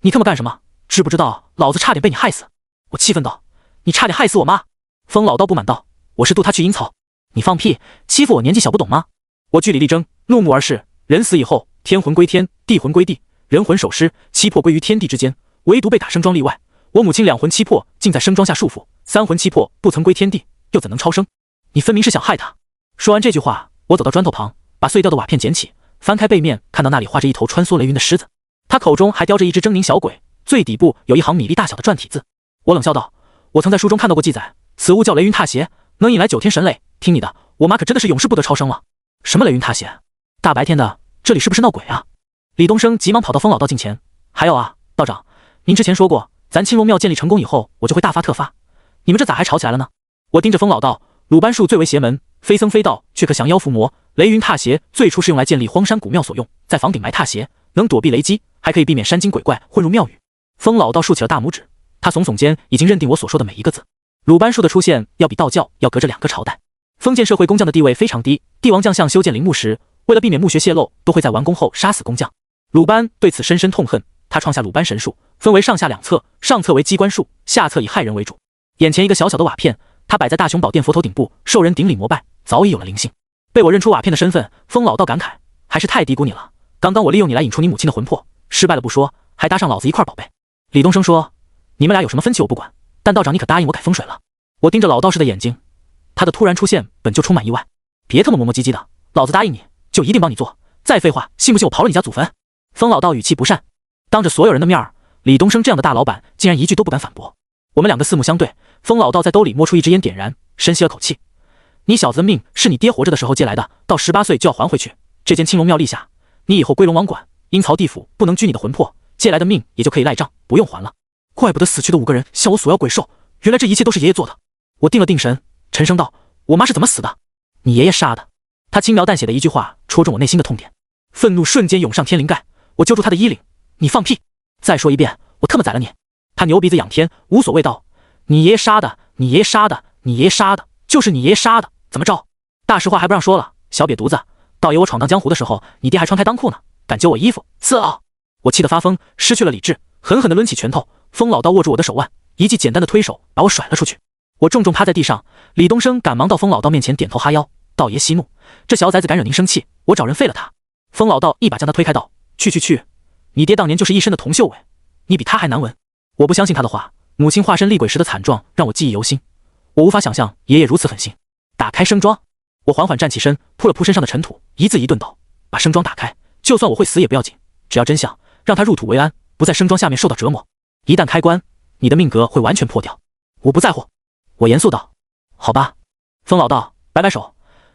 你他妈干什么？知不知道老子差点被你害死？我气愤道：你差点害死我妈！风老道不满道：我是渡他去阴曹，你放屁，欺负我年纪小不懂吗？我据理力争，怒目而视，人死以后，天魂归天，地魂归地，人魂守尸，七魄归于天地之间，唯独被打生桩例外。我母亲两魂七魄竟在生桩下束缚，三魂七魄不曾归天地，又怎能超生？你分明是想害他！说完这句话，我走到砖头旁，把碎掉的瓦片捡起，翻开背面，看到那里画着一头穿梭雷云的狮子，他口中还叼着一只狰狞小鬼，最底部有一行米粒大小的篆体字。我冷笑道：我曾在书中看到过记载，此物叫雷云踏邪，能引来9天神雷。听你的，我妈可真的是永世不得超生了。什么雷云踏邪？大白天的，这里是不是闹鬼啊？李东升急忙跑到风老道近前：还有啊，道长，您之前说过，咱青龙庙建立成功以后，我就会大发特发，你们这咋还吵起来了呢？我盯着风老道：鲁班术最为邪门，非僧非道却可降妖伏魔。雷云踏邪最初是用来建立荒山古庙所用，在房顶埋踏邪，能躲避雷击，还可以避免山精鬼怪混入庙宇。风老道竖起了大拇指，他耸耸肩，已经认定我所说的每一个字。鲁班术的出现要比道教要隔着2个朝代。封建社会工匠的地位非常低，帝王将相修建陵墓时，为了避免墓穴泄露，都会在完工后杀死工匠。鲁班对此深深痛恨，他创下鲁班神术，分为上下2册，上册为机关术，下册以害人为主。眼前一个小小的瓦片，他摆在大雄宝殿佛头顶部，受人顶礼膜拜，早已有了灵性。被我认出瓦片的身份，风老道感慨：还是太低估你了。刚刚我利用你来引出你母亲的魂魄，失败了不说，还搭上老子一块宝贝。李东升说：你们俩有什么分歧我不管，但道长你可答应我改风水了。我盯着老道士的眼睛，他的突然出现本就充满意外。别他妈磨磨唧唧的，老子答应你就一定帮你做，再废话，信不信我刨了你家祖坟？风老道语气不善，当着所有人的面儿，李东升这样的大老板竟然一句都不敢反驳。我们2个四目相对，风老道在兜里摸出一支烟点燃，深吸了口气：你小子的命是你爹活着的时候借来的，到18岁就要还回去。这间青龙庙立下，你以后归龙王管，阴曹地府不能拘你的魂魄，借来的命也就可以赖账，不用还了。怪不得死去的5个人向我索要鬼兽，原来这一切都是爷爷做的。我定了定神，沉声道：我妈是怎么死的？你爷爷杀的。他轻描淡写的一句话戳中我内心的痛点，愤怒瞬间涌上天灵盖。我揪住他的衣领：你放屁！再说一遍，我他妈宰了你！他牛鼻子仰天，无所谓道：你爷爷杀的，你爷爷杀的，你爷爷杀的，就是你爷爷杀的，怎么着？大实话还不让说了，小瘪犊子！道爷我闯荡江湖的时候，你爹还穿开裆裤呢，敢揪我衣服，刺啊！我气得发疯，失去了理智，狠狠地抡起拳头。风老道握住我的手腕，一记简单的推手把我甩了出去。我重重趴在地上，李东升赶忙到风老道面前点头哈腰：道爷息怒，这小崽子敢惹您生气，我找人废了他。风老道一把将他推开道：去，你爹当年就是一身的铜锈味，你比他还难闻。我不相信他的话，母亲化身厉鬼时的惨状让我记忆犹新，我无法想象爷爷如此狠心。打开生桩，我缓缓站起身，扑了扑身上的尘土，一字一顿道：把生桩打开，就算我会死也不要紧，只要真相，让他入土为安，不在生桩下面受到折磨。一旦开棺，你的命格会完全破掉。我不在乎。我严肃道：好吧。风老道摆摆手：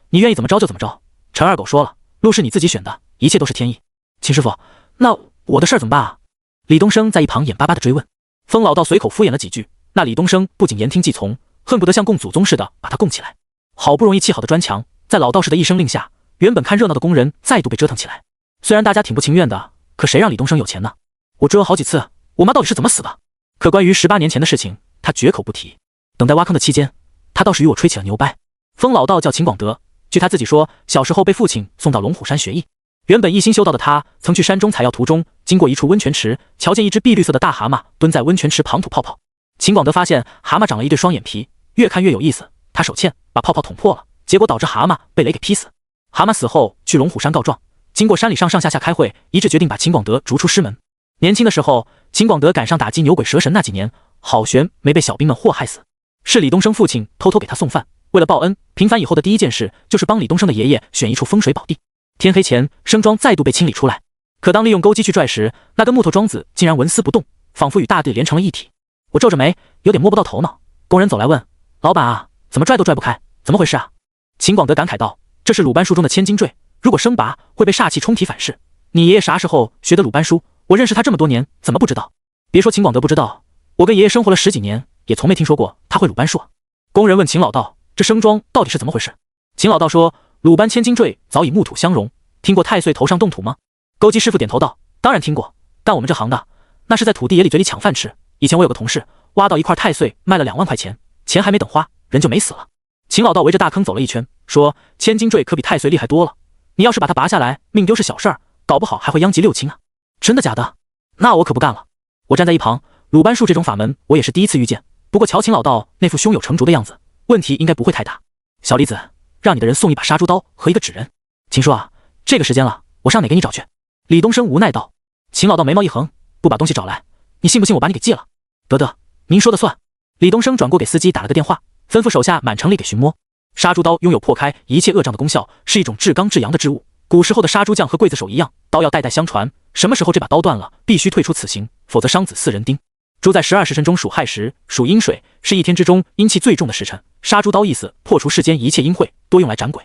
你愿意怎么着就怎么着。陈二狗说了，路是你自己选的，一切都是天意。秦师傅，那我的事儿怎么办啊？李东升在一旁眼巴巴地追问。风老道随口敷衍了几句，那李东升不仅言听计从，恨不得像供祖宗似的把他供起来。好不容易砌好的砖墙，在老道士的一声令下，原本看热闹的工人再度被折腾起来。虽然大家挺不情愿的，可谁让李东升有钱呢？我追问好几次，我妈到底是怎么死的？可关于18年前的事情，他绝口不提。等待挖坑的期间，他倒是与我吹起了牛掰。风老道叫秦广德，据他自己说，小时候被父亲送到龙虎山学艺。原本一心修道的他，曾去山中采药途中，经过一处温泉池，瞧见一只碧绿色的大蛤蟆蹲在温泉池旁吐泡泡。秦广德发现蛤蟆长了一对双眼皮，越看越有意思，他手欠把泡泡捅破了，结果导致蛤蟆被雷给劈死。蛤蟆死后去龙虎山告状，经过山里上上下下开会，一致决定把秦广德逐出师门。年轻的时候，秦广德赶上打击牛鬼蛇神那几年，好悬没被小兵们祸害死。是李东升父亲偷偷给他送饭，为了报恩，平反以后的第一件事就是帮李东升的爷爷选一处风水宝地。天黑前，生桩再度被清理出来。可当利用钩机去拽时，那根木头桩子竟然纹丝不动，仿佛与大地连成了一体。我皱着眉，有点摸不到头脑。工人走来问：“老板啊，怎么拽都拽不开，怎么回事啊？”秦广德感慨道：“这是鲁班术中的千斤坠，如果生拔会被煞气冲体反噬。你爷爷啥时候学的鲁班术？我认识他这么多年，怎么不知道？”别说秦广德不知道，我跟爷爷生活了10几年，也从没听说过他会鲁班术啊。工人问秦老道：“这生桩到底是怎么回事？”秦老道说：“鲁班千斤坠早已木土相融，听过太岁头上动土吗？”钩机师傅点头道：“当然听过，干我们这行的，那是在土地爷里嘴里抢饭吃。以前我有个同事挖到一块太岁，卖了2万块钱，钱还没等花，人就没死了。”秦老道围着大坑走了一圈，说：“千斤坠可比太岁厉害多了，你要是把它拔下来，命丢是小事儿，搞不好还会殃及6亲啊！”真的假的？那我可不干了。我站在一旁，鲁班术这种法门我也是第一次遇见，不过瞧秦老道那副胸有成竹的样子，问题应该不会太大。小李子，让你的人送一把杀猪刀和一个纸人。秦叔啊，这个时间了，我上哪给你找去？李东升无奈道。秦老道眉毛一横，不把东西找来，你信不信我把你给戒了？得，您说的算。李东升转过给司机打了个电话，吩咐手下满城里给寻摸。杀猪刀拥有破开一切恶障的功效，是一种至刚至阳的织物。古时候的杀猪匠和刽子手一样，刀要代代相传，什么时候这把刀断了，必须退出此行，否则伤子4人丁。猪在12时辰中属亥时，属阴水，是一天之中阴气最重的时辰。杀猪刀意思破除世间一切阴晦，多用来斩鬼。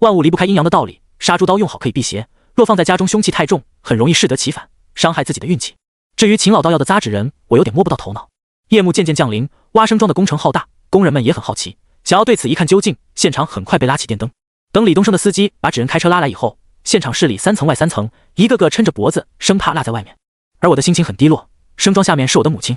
万物离不开阴阳的道理，杀猪刀用好可以辟邪，若放在家中凶气太重，很容易适得其反，伤害自己的运气。至于秦老道要的扎纸人，我有点摸不到头脑。夜幕渐渐降临，挖生桩的工程浩大，工人们也很好奇，想要对此一看究竟。现场很快被拉起电灯。等李东升的司机把纸人开车拉来以后，现场室里3层外3层，一个个抻着脖子，生怕落在外面。而我的心情很低落，生桩下面是我的母亲，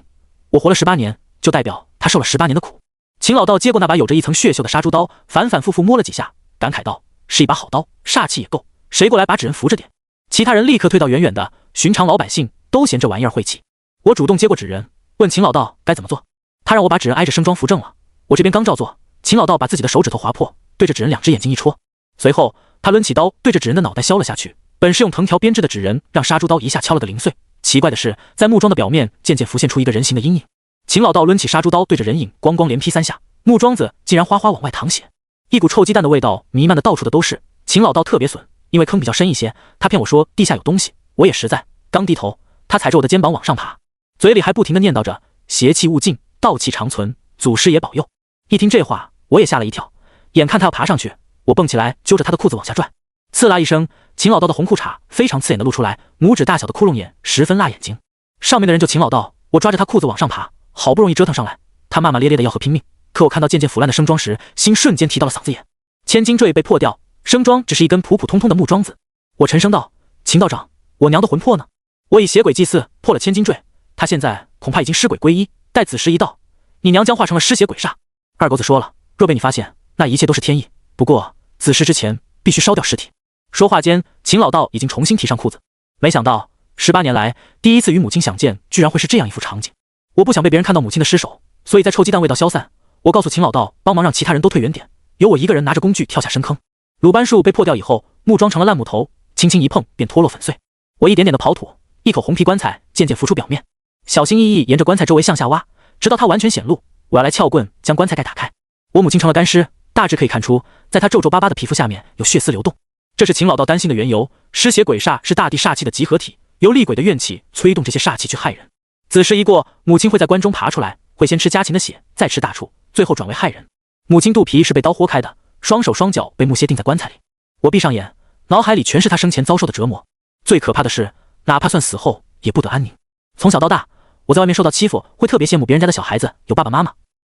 我活了18年，就代表她受了18年的苦。秦老道接过那把有着一层血锈的杀猪刀，反反复复摸了几下，感慨道：“是一把好刀，煞气也够。谁过来把纸人扶着点？”其他人立刻退到远远的，寻常老百姓都嫌这玩意儿晦气。我主动接过纸人，问秦老道该怎么做。他让我把纸人挨着生桩扶正了，我这边刚照做，秦老道把自己的手指头划破，对着纸人2只眼睛一戳，随后他抡起刀对着纸人的脑袋削了下去。本是用藤条编织的纸人，让杀猪刀一下敲了个零碎。奇怪的是，在木桩的表面渐渐浮现出一个人形的阴影。秦老道抡起杀猪刀对着人影咣咣连劈3下，木桩子竟然哗哗往外淌血，一股臭鸡蛋的味道弥漫的到处的都是。秦老道特别损，因为坑比较深一些，他骗我说地下有东西，我也实在，刚低头，他踩着我的肩膀往上爬，嘴里还不停地念叨着邪气勿进，道气长存，祖师爷保佑。一听这话，我也吓了一跳，眼看他要爬上去，我蹦起来揪着他的裤子往下拽，刺啦一声，秦老道的红裤衩非常刺眼的露出来，拇指大小的窟窿眼十分辣眼睛。上面的人就秦老道，我抓着他裤子往上爬，好不容易折腾上来，他骂骂咧咧的要和拼命，可我看到渐渐腐烂的生桩时，心瞬间提到了嗓子眼。千斤坠被破掉，生桩只是一根普普通通的木桩子。我沉声道：“秦道长，我娘的魂魄呢？我以邪鬼祭祀破了千斤坠，她现在恐怕已经尸鬼归一，待子时一到，你娘将化成了尸邪鬼煞。二狗子说了，若被你发现，那一切都是天意，不过子时之前必须烧掉尸体。”说话间，秦老道已经重新提上裤子。没想到18年来第一次与母亲相见，居然会是这样一幅场景。我不想被别人看到母亲的尸首，所以在臭鸡蛋味道消散，我告诉秦老道帮忙让其他人都退远点，由我一个人拿着工具跳下深坑。鲁班树被破掉以后，木桩成了烂木头，轻轻一碰便脱落粉碎。我一点点的刨土，一口红皮棺材渐渐浮出表面，小心翼翼沿着棺材周围向下挖，直到它完全显露，我要来撬棍将棺材盖打开。我母亲成了干尸，大致可以看出，在她皱皱巴巴的皮肤下面有血丝流动，这是秦老道担心的缘由。尸邪鬼煞是大地煞气的集合体，由厉鬼的怨气催动这些煞气去害人。子时一过，母亲会在棺中爬出来，会先吃家禽的血，再吃大畜，最后转为害人。母亲肚皮是被刀豁开的，双手双脚被木楔钉在棺材里。我闭上眼，脑海里全是她生前遭受的折磨。最可怕的是，哪怕算死后也不得安宁。从小到大，我在外面受到欺负，会特别羡慕别人家的小孩子有爸爸妈妈。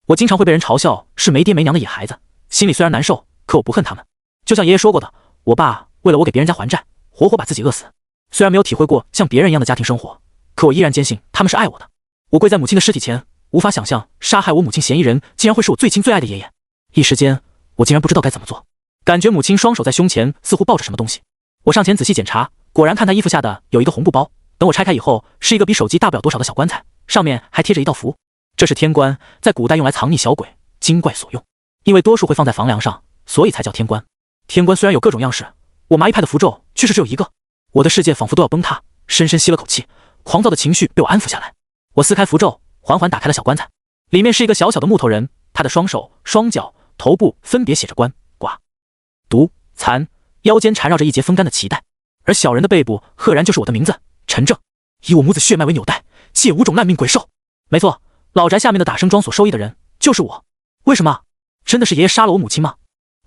我经常会被人嘲笑是没爹没娘的野孩子，心里虽然难受，可我不恨他们。就像爷爷说过的，我爸为了我给别人家还债，活活把自己饿死。虽然没有体会过像别人一样的家庭生活，可我依然坚信他们是爱我的。我跪在母亲的尸体前，无法想象杀害我母亲嫌疑人竟然会是我最亲最爱的爷爷。一时间，我竟然不知道该怎么做。感觉母亲双手在胸前，似乎抱着什么东西。我上前仔细检查，果然看她衣服下的有一个红布包。等我拆开以后，是一个比手机大不了多少的小棺材，上面还贴着一道符。这是天棺，在古代用来藏匿小鬼、精怪所用，因为多数会放在房梁上，所以才叫天棺。天棺虽然有各种样式，我麻一派的符咒却是只有一个。我的世界仿佛都要崩塌，深深吸了口气，狂躁的情绪被我安抚下来。我撕开符咒，缓缓打开了小棺材，里面是一个小小的木头人，他的双手、双脚、头部分别写着棺、卦、独、残，腰间缠绕着一节风干的脐带。而小人的背部赫然就是我的名字陈正，以我母子血脉为纽带，借5种烂命鬼兽。没错，老宅下面的打生庄所收益的人就是我。为什么？真的是爷爷杀了我母亲吗？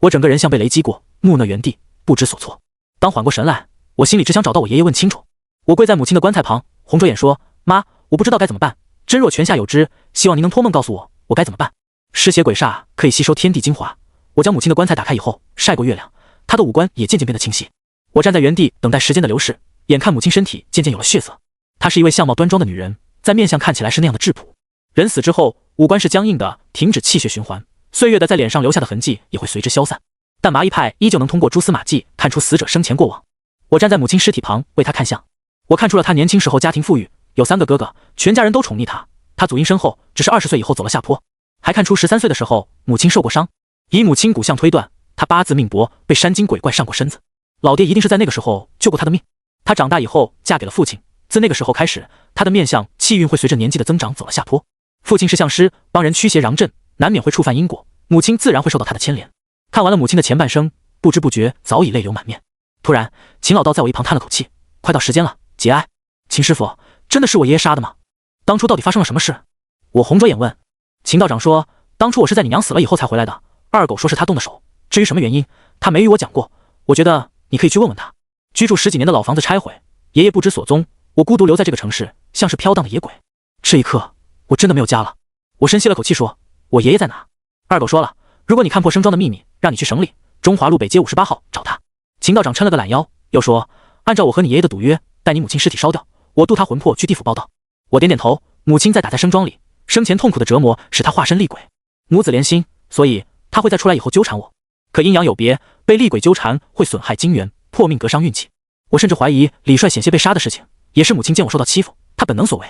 我整个人像被雷击过，木讷原地，不知所措。当缓过神来，我心里只想找到我爷爷问清楚。我跪在母亲的棺材旁，红着眼说：妈，我不知道该怎么办，真若泉下有知，希望您能托梦告诉我，我该怎么办。尸血鬼煞可以吸收天地精华，我将母亲的棺材打开以后，晒过月亮，她的五官也渐渐变得清晰。我站在原地等待时间的流逝，眼看母亲身体渐渐有了血色。她是一位相貌端庄的女人，在面相看起来是那样的质朴。人死之后，五官是僵硬的，停止气血循环，岁月的在脸上留下的痕迹也会随之消散。但麻衣派依旧能通过蛛丝马迹看出死者生前过往。我站在母亲尸体旁为她看相，我看出了她年轻时候家庭富裕，有3个哥哥，全家人都宠溺她。她祖荫深厚，只是20岁以后走了下坡。还看出13岁的时候母亲受过伤，以母亲骨相推断，她8字命薄，被山精鬼怪上过身子。老爹一定是在那个时候救过她的命。她长大以后嫁给了父亲，自那个时候开始，她的面相气运会随着年纪的增长走了下坡。父亲是相师，帮人驱邪攘阵，难免会触犯因果，母亲自然会受到他的牵连。看完了母亲的前半生，不知不觉早已泪流满面。突然，秦老道在我一旁叹了口气：快到时间了，节哀。秦师傅，真的是我爷爷杀的吗？当初到底发生了什么事？我红着眼问。秦道长说，当初我是在你娘死了以后才回来的，二狗说是他动的手，至于什么原因，他没与我讲过，我觉得你可以去问问他。居住10几年的老房子拆毁，爷爷不知所踪，我孤独留在这个城市，像是飘荡的野鬼。这一刻我真的没有家了。我深吸了口气说，我爷爷在哪？二狗说了，如果你看破生庄的秘密，让你去省里中华路北街58号找他。秦道长抻了个懒腰，又说，按照我和你爷爷的赌约，待你母亲尸体烧掉，我渡他魂魄去地府报道。我点点头，母亲在打在生庄里，生前痛苦的折磨使他化身厉鬼，母子连心，所以他会在出来以后纠缠我。可阴阳有别，被厉鬼纠缠会损害精元，破命格伤运气。我甚至怀疑李帅险些被杀的事情，也是母亲见我受到欺负，他本能所为。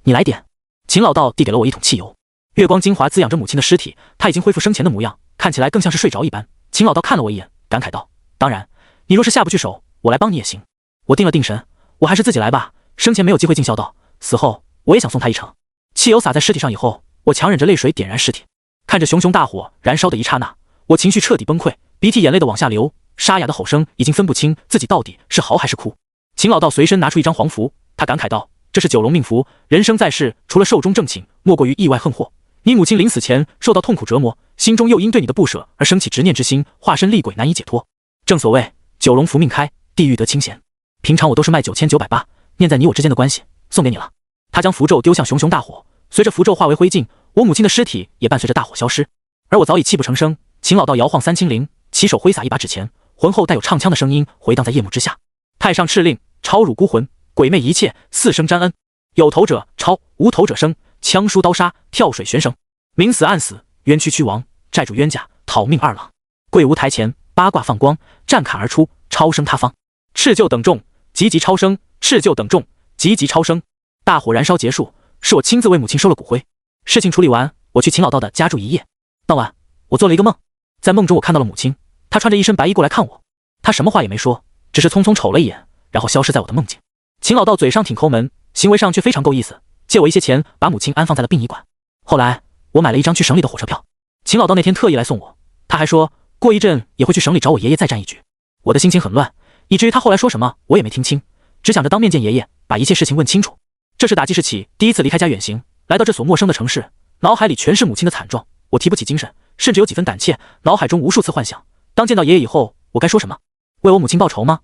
你来点。秦老道递给了我一桶汽油，月光精华滋养着母亲的尸体，她已经恢复生前的模样，看起来更像是睡着一般。秦老道看了我一眼，感慨道，当然，你若是下不去手，我来帮你也行。我定了定神，我还是自己来吧，生前没有机会尽孝道，死后我也想送他一程。汽油洒在尸体上以后，我强忍着泪水点燃尸体，看着熊熊大火燃烧的一刹那，我情绪彻底崩溃，鼻涕眼泪的往下流，沙哑的吼声已经分不清自己到底是嚎还是哭。秦老道随身拿出一张黄符，他感慨道，这是九龙命符，人生在世除了寿终正寝，莫过于意外横祸。你母亲临死前受到痛苦折磨，心中又因对你的不舍而生起执念之心，化身厉鬼难以解脱。正所谓九龙福命开，地狱得清闲。平常我都是卖9980，念在你我之间的关系，送给你了。他将符咒丢向熊熊大火，随着符咒化为灰烬，我母亲的尸体也伴随着大火消失。而我早已泣不成声。秦老道摇晃三清灵，起手挥洒一把纸钱，浑厚带有唱腔的声音回荡在夜幕之下。太上敕令，超辱孤魂，鬼魅一切，4声沾恩。有头者超，无头者生，枪书刀杀，跳水悬绳。明死暗死，冤屈屈亡，债主冤家，讨命二郎。跪无台前，八卦放光，战砍而出，超生他方。赤臼等众，急急超生，赤臼等众，急急超生。大火燃烧结束，是我亲自为母亲收了骨灰。事情处理完，我去秦老道的家住一夜。当晚，我做了一个梦，在梦中我看到了母亲，她穿着一身白衣过来看我，她什么话也没说，只是匆匆瞅了一眼，然后消失在我的梦境。秦老道嘴上挺抠门，行为上却非常够意思，借我一些钱，把母亲安放在了殡仪馆。后来我买了一张去省里的火车票，秦老道那天特意来送我，他还说过一阵也会去省里找我爷爷再战一局。我的心情很乱，以至于他后来说什么我也没听清，只想着当面见爷爷，把一切事情问清楚。这是打记事起第一次离开家远行，来到这所陌生的城市，脑海里全是母亲的惨状，我提不起精神，甚至有几分胆怯，脑海中无数次幻想，当见到爷爷以后，我该说什么？为我母亲报仇吗？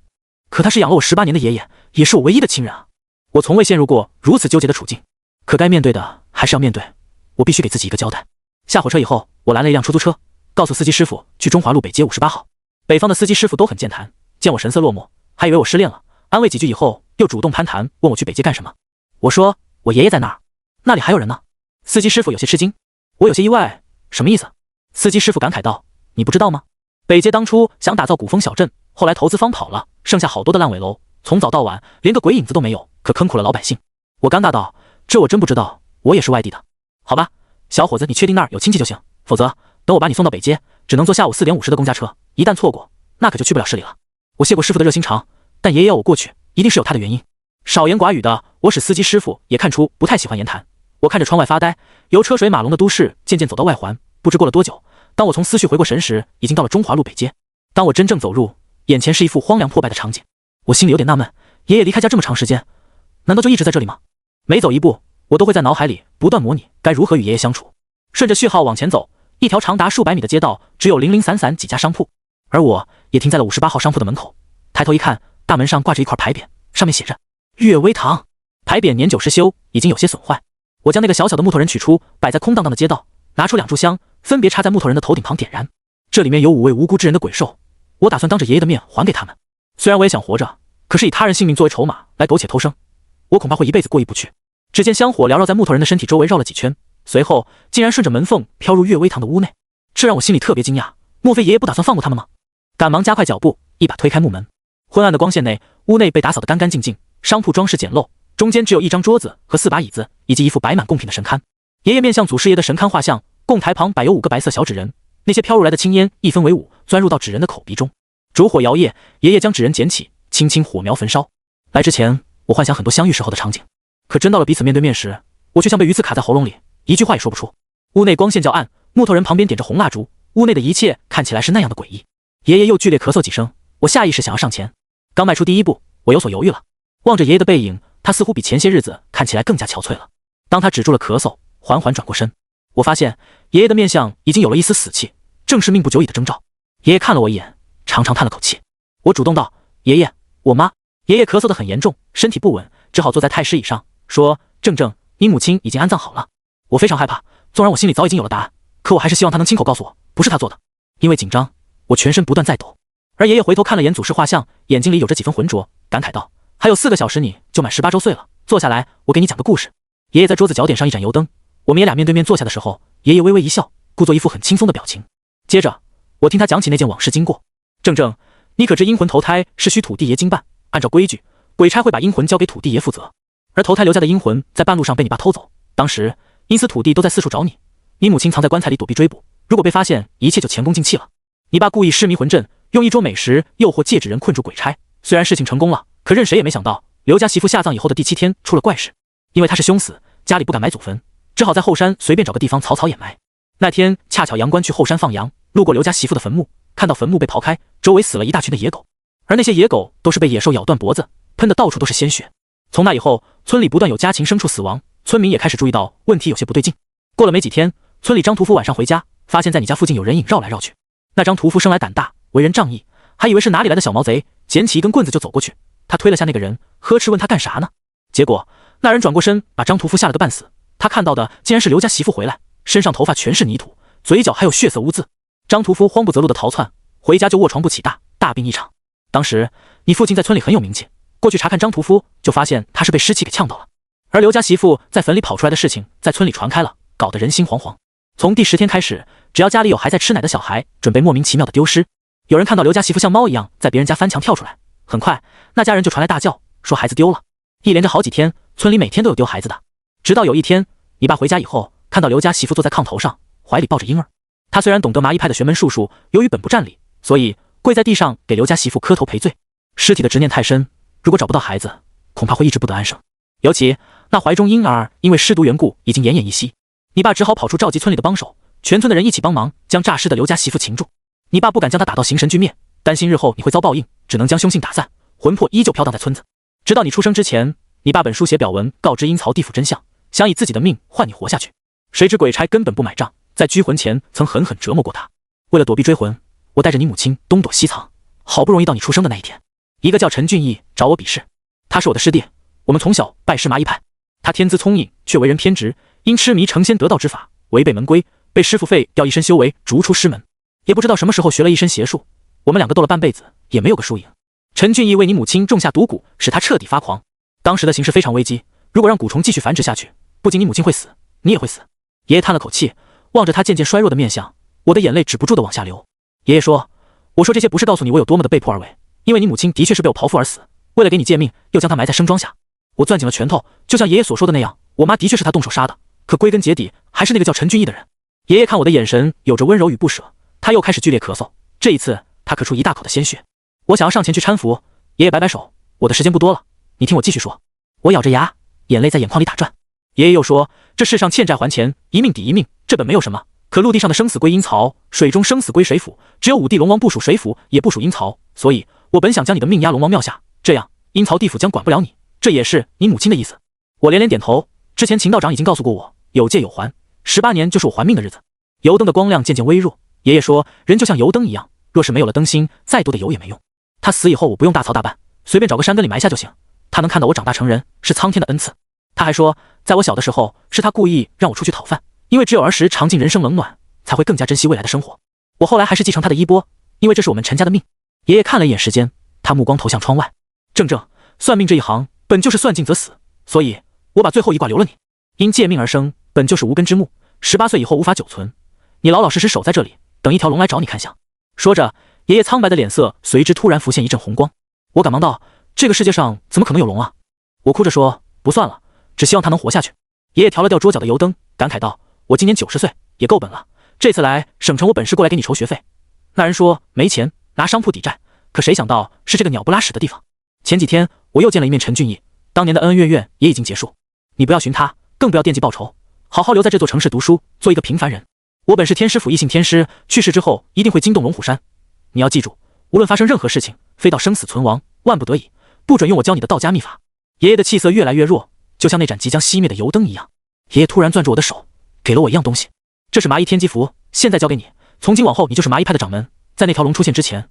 可他是养了我18年的爷爷，也是我唯一的亲人啊！我从未陷入过如此纠结的处境，可该面对的还是要面对，我必须给自己一个交代。下火车以后，我拦了一辆出租车，告诉司机师傅去中华路北街58号。北方的司机师傅都很健谈，见我神色落寞，还以为我失恋了，安慰几句以后，又主动攀谈，问我去北街干什么。我说我爷爷在那儿，那里还有人呢。司机师傅有些吃惊，我有些意外，什么意思？司机师傅感慨道，你不知道吗？北街当初想打造古风小镇，后来投资方跑了，剩下好多的烂尾楼，从早到晚连个鬼影子都没有，可坑苦了老百姓。我尴尬道，这我真不知道，我也是外地的。好吧，小伙子，你确定那儿有亲戚就行，否则等我把你送到北街，只能坐下午4点50的公家车，一旦错过，那可就去不了市里了。我谢过师傅的热心肠，但爷爷要我过去，一定是有他的原因。少言寡语的我使司机师傅也看出不太喜欢言谈。我看着窗外发呆，由车水马龙的都市渐渐走到外环，不知过了多久，当我从思绪回过神时，已经到了中华路北街。当我真正走入，眼前是一副荒凉破败的场景。我心里有点纳闷，爷爷离开家这么长时间，难道就一直在这里吗？每走一步，我都会在脑海里不断模拟该如何与爷爷相处。顺着序号往前走，一条长达数百米的街道，只有零零散散几家商铺，而我也停在了58号商铺的门口。抬头一看，大门上挂着一块牌匾，上面写着悦威堂。牌匾年久失修，已经有些损坏。我将那个小小的木头人取出，摆在空荡荡的街道，拿出2炷香，分别插在木头人的头顶旁点燃。这里面有5位无辜之人的鬼兽，我打算当着爷爷的面还给他们。虽然我也想活着，可是以他人性命作为筹码来苟且偷生，我恐怕会一辈子过意不去。只见香火缭绕在木头人的身体周围绕了几圈，随后竟然顺着门缝飘入悦威堂的屋内，这让我心里特别惊讶。莫非爷爷不打算放过他们吗？赶忙加快脚步，一把推开木门。昏暗的光线内，屋内被打扫得干干净净，商铺装饰简陋，中间只有一张桌子和4把椅子，以及一副摆满贡品的神龛。爷爷面向祖师爷的神龛画像，供台旁摆有5个白色小纸人，那些飘入来的青烟一分为5，钻入到纸人的口鼻中。烛火摇曳，爷爷将纸人捡起，轻轻火苗焚烧。来之前，我幻想很多相遇时候的场景，可真到了彼此面对面时，我却像被鱼刺卡在喉咙里，一句话也说不出。屋内光线较暗，木头人旁边点着红蜡烛，屋内的一切看起来是那样的诡异。爷爷又剧烈咳嗽几声，我下意识想要上前，刚迈出第一步，我有所犹豫了。望着爷爷的背影，他似乎比前些日子看起来更加憔悴了。当他止住了咳嗽，缓缓转过身，我发现爷爷的面相已经有了一丝死气，正是命不久矣的征兆。爷爷看了我一眼，长长叹了口气。我主动道：“爷爷，我妈。”爷爷咳嗽得很严重，身体不稳，只好坐在太师椅上，说：“正正，你母亲已经安葬好了。”我非常害怕，纵然我心里早已经有了答案，可我还是希望他能亲口告诉我，不是他做的。因为紧张，我全身不断在抖。而爷爷回头看了眼祖师画像，眼睛里有着几分浑浊，感慨道：“还有4个小时你就满18周岁了，坐下来，我给你讲个故事。”爷爷在桌子脚点上一盏油灯，我们爷俩面对面坐下的时候，爷爷微微一笑，故作一副很轻松的表情。接着，我听他讲起那件往事经过。正正，你可知阴魂投胎是需土地爷经办，按照规矩，鬼差会把阴魂交给土地爷负责，而投胎留下的阴魂在半路上被你爸偷走，当时阴司土地都在四处找你，你母亲藏在棺材里躲避追捕，如果被发现，一切就前功尽弃了。你爸故意施迷魂阵，用一桌美食诱惑戒指人困住鬼差，虽然事情成功了，可任谁也没想到，刘家媳妇下葬以后的第7天出了怪事。因为她是凶死，家里不敢埋祖坟，只好在后山随便找个地方草草掩埋。那天恰巧杨官去后山放羊，路过刘家媳妇的坟墓，看到坟墓被刨开，周围死了一大群的野狗，而那些野狗都是被野兽咬断脖子，喷得到处都是鲜血。从那以后，村里不断有家禽牲畜死亡，村民也开始注意到问题有些不对劲。过了没几天，村里张屠夫晚上回家，发现在你家附近有人影绕来绕去。那张屠夫生来胆大，为人仗义，还以为是哪里来的小毛贼，捡起一根棍子就走过去。他推了下那个人，呵斥问他干啥呢？结果那人转过身，把张屠夫吓了个半死。他看到的竟然是刘家媳妇回来，身上头发全是泥土，嘴角还有血色污渍。张屠夫慌不择路的逃窜，回家就卧床不起，大病一场。当时你父亲在村里很有名气，过去查看张屠夫，就发现他是被尸气给呛到了。而刘家媳妇在坟里跑出来的事情在村里传开了，搞得人心惶惶。从第10天开始，只要家里有还在吃奶的小孩，准备莫名其妙的丢失。有人看到刘家媳妇像猫一样在别人家翻墙跳出来，很快那家人就传来大叫，说孩子丢了。一连着好几天，村里每天都有丢孩子的。直到有一天，你爸回家以后，看到刘家媳妇坐在炕头上，怀里抱着婴儿。他虽然懂得麻衣派的玄门术数，由于本不占理，所以跪在地上给刘家媳妇磕头赔罪。尸体的执念太深，如果找不到孩子，恐怕会一直不得安生。尤其那怀中婴儿因为尸毒缘故已经奄奄一息，你爸只好跑出召集村里的帮手，全村的人一起帮忙将诈尸的刘家媳妇擒住。你爸不敢将他打到形神俱灭，担心日后你会遭报应，只能将凶性打散，魂魄依旧飘荡在村子。直到你出生之前，你爸本书写表文告知阴曹地府真相，想以自己的命换你活下去。谁知鬼差根本不买账，在拘魂前曾狠狠折磨过他。为了躲避追魂，我带着你母亲东躲西藏，好不容易到你出生的那一天，一个叫陈俊义找我比试，他是我的师弟，我们从小拜师麻衣派。他天资聪颖，却为人偏执，因痴迷成仙得道之法，违背门规，被师傅废掉一身修为，逐出师门。也不知道什么时候学了一身邪术，我们两个斗了半辈子，也没有个输赢。陈俊义为你母亲种下毒蛊，使他彻底发狂。当时的形势非常危机，如果让蛊虫继续繁殖下去，不仅你母亲会死，你也会死。爷爷叹了口气，望着他渐渐衰弱的面相，我的眼泪止不住的往下流。爷爷说：“我说这些不是告诉你我有多么的被迫而为，因为你母亲的确是被我剖腹而死，为了给你借命，又将她埋在生庄下。”我攥紧了拳头，就像爷爷所说的那样，我妈的确是他动手杀的，可归根结底还是那个叫陈俊义的人。爷爷看我的眼神有着温柔与不舍，他又开始剧烈咳嗽，这一次他咳出一大口的鲜血。我想要上前去搀扶，爷爷摆摆手，我的时间不多了，你听我继续说。我咬着牙，眼泪在眼眶里打转。爷爷又说，这世上欠债还钱，一命抵一命，这本没有什么，可陆地上的生死归阴曹，水中生死归水府，只有5帝龙王不属水府，也不属阴曹，所以我本想将你的命压龙王庙下，这样阴曹地府将管不了你，这也是你母亲的意思。我连连点头，之前秦道长已经告诉过我，有借有还，18年就是我还命的日子。油灯的光亮渐渐微弱，爷爷说，人就像油灯一样，若是没有了灯芯，再多的油也没用。他死以后，我不用大操大办，随便找个山根里埋下就行。他能看到我长大成人，是苍天的恩赐。他还说，在我小的时候，是他故意让我出去讨饭，因为只有儿时尝尽人生冷暖，才会更加珍惜未来的生活。我后来还是继承他的衣钵，因为这是我们陈家的命。爷爷看了一眼时间，他目光投向窗外。正，算命这一行本就是算尽则死，所以我把最后一卦留了你。因借命而生，本就是无根之木，18岁以后无法久存。你老老实实守在这里，等一条龙来找你看相。说着，爷爷苍白的脸色随之突然浮现一阵红光。我赶忙道：这个世界上怎么可能有龙啊？我哭着说：不算了，只希望他能活下去。爷爷调了调桌角的油灯，感慨道：我今年90岁，也够本了。这次来省城，我本是过来给你筹学费。那人说没钱，拿商铺抵债，可谁想到是这个鸟不拉屎的地方。前几天我又见了一面陈俊义，当年的恩恩怨怨也已经结束。你不要寻他，更不要惦记报仇，好好留在这座城市读书，做一个平凡人。我本是天师府异姓天师，去世之后一定会惊动龙虎山。你要记住，无论发生任何事情，非到生死存亡，万不得已，不准用我教你的道家秘法。爷爷的气色越来越弱，就像那盏即将熄灭的油灯一样。爷爷突然攥住我的手，给了我一样东西，这是麻衣天机符，现在交给你。从今往后，你就是麻衣派的掌门。在那条龙出现之前，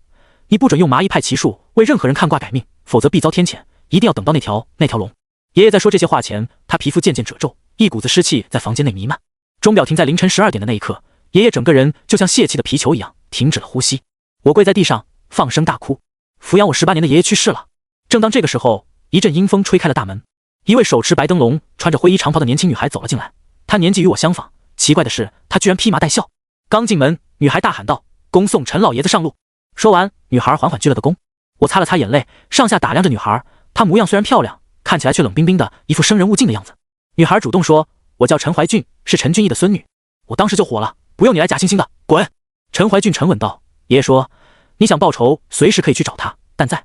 你不准用麻衣派奇术为任何人看卦改命，否则必遭天谴。一定要等到那条龙。爷爷在说这些话前，他皮肤渐渐褶皱，一股子湿气在房间内弥漫。钟表停在凌晨12点的那一刻，爷爷整个人就像泄气的皮球一样停止了呼吸。我跪在地上放声大哭。抚养我18年的爷爷去世了。正当这个时候，一阵阴风吹开了大门，一位手持白灯笼、穿着灰衣长袍的年轻女孩走了进来。她年纪与我相仿，奇怪的是，她居然披麻戴孝。刚进门，女孩大喊道：恭送陈老爷子上路。说完，女孩缓缓鞠了个躬。我擦了擦眼泪，上下打量着女孩，她模样虽然漂亮，看起来却冷冰冰的，一副生人勿近的样子。女孩主动说：我叫陈怀俊，是陈俊义的孙女。我当时就火了，不用你来假惺惺的，滚！陈怀俊沉稳道：爷爷说，你想报仇，随时可以去找他，但在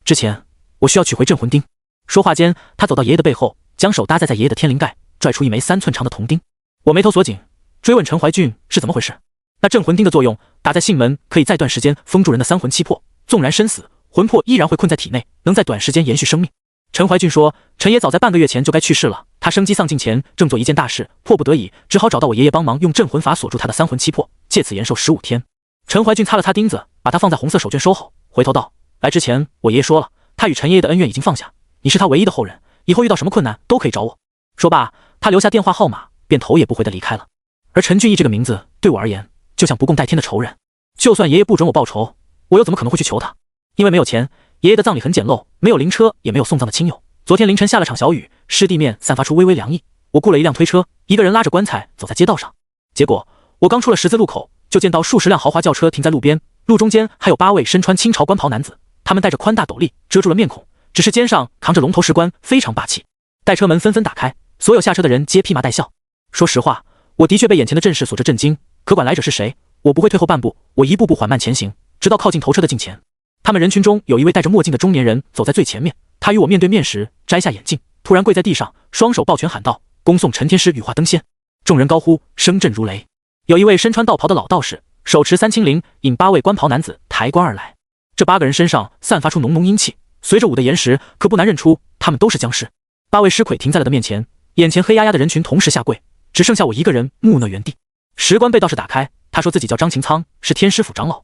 之前，我需要取回镇魂钉。说话间，他走到爷爷的背后，将手搭在爷爷的天灵盖，拽出一枚3寸长的铜钉。我眉头锁紧，追问陈怀俊是怎么回事。那镇魂钉的作用，打在性门，可以在短时间封住人的三魂七魄，纵然身死，魂魄依然会困在体内，能在短时间延续生命。陈怀俊说，陈爷早在半个月前就该去世了，他生机丧尽前正做一件大事，迫不得已只好找到我爷爷帮忙，用镇魂法锁住他的三魂七魄，借此延寿15天。陈怀俊擦了擦钉子，把它放在红色手绢收好，回头道：来之前我爷爷说了，他与陈爷爷的恩怨已经放下，你是他唯一的后人，以后遇到什么困难都可以找我。说罢，他留下电话号码，便头也不回地离开了。而陈俊义这个名字对我而言，就像不共戴天的仇人。就算爷爷不准我报仇，我又怎么可能会去求他？因为没有钱，爷爷的葬礼很简陋，没有灵车，也没有送葬的亲友。昨天凌晨下了场小雨，湿地面散发出微微凉意。我雇了一辆推车，一个人拉着棺材走在街道上。结果我刚出了十字路口，就见到数十辆豪华轿车停在路边，路中间还有8位身穿清朝官袍男子，他们戴着宽大斗笠，遮住了面孔，只是肩上扛着龙头石棺，非常霸气。待车门纷纷打开，所有下车的人皆披麻戴孝。说实话，我的确被眼前的阵势所震惊，可管来者是谁，我不会退后半步，我一步步缓慢前行，直到靠近头车的近前。他们人群中有一位戴着墨镜的中年人走在最前面，他与我面对面时摘下眼镜，突然跪在地上，双手抱拳喊道：恭送陈天师羽化登仙。众人高呼，声震如雷。有一位身穿道袍的老道士，手持3清铃，引8位官袍男子抬棺而来。这8个人身上散发出浓浓阴气，随着舞的岩石，可不难认出他们都是僵尸。8位尸魁停在了的面前，眼前黑压压的人群同时下跪，只剩下我一个人木讷原地。石棺被道士打开，他说自己叫张擎苍，是天师府长老，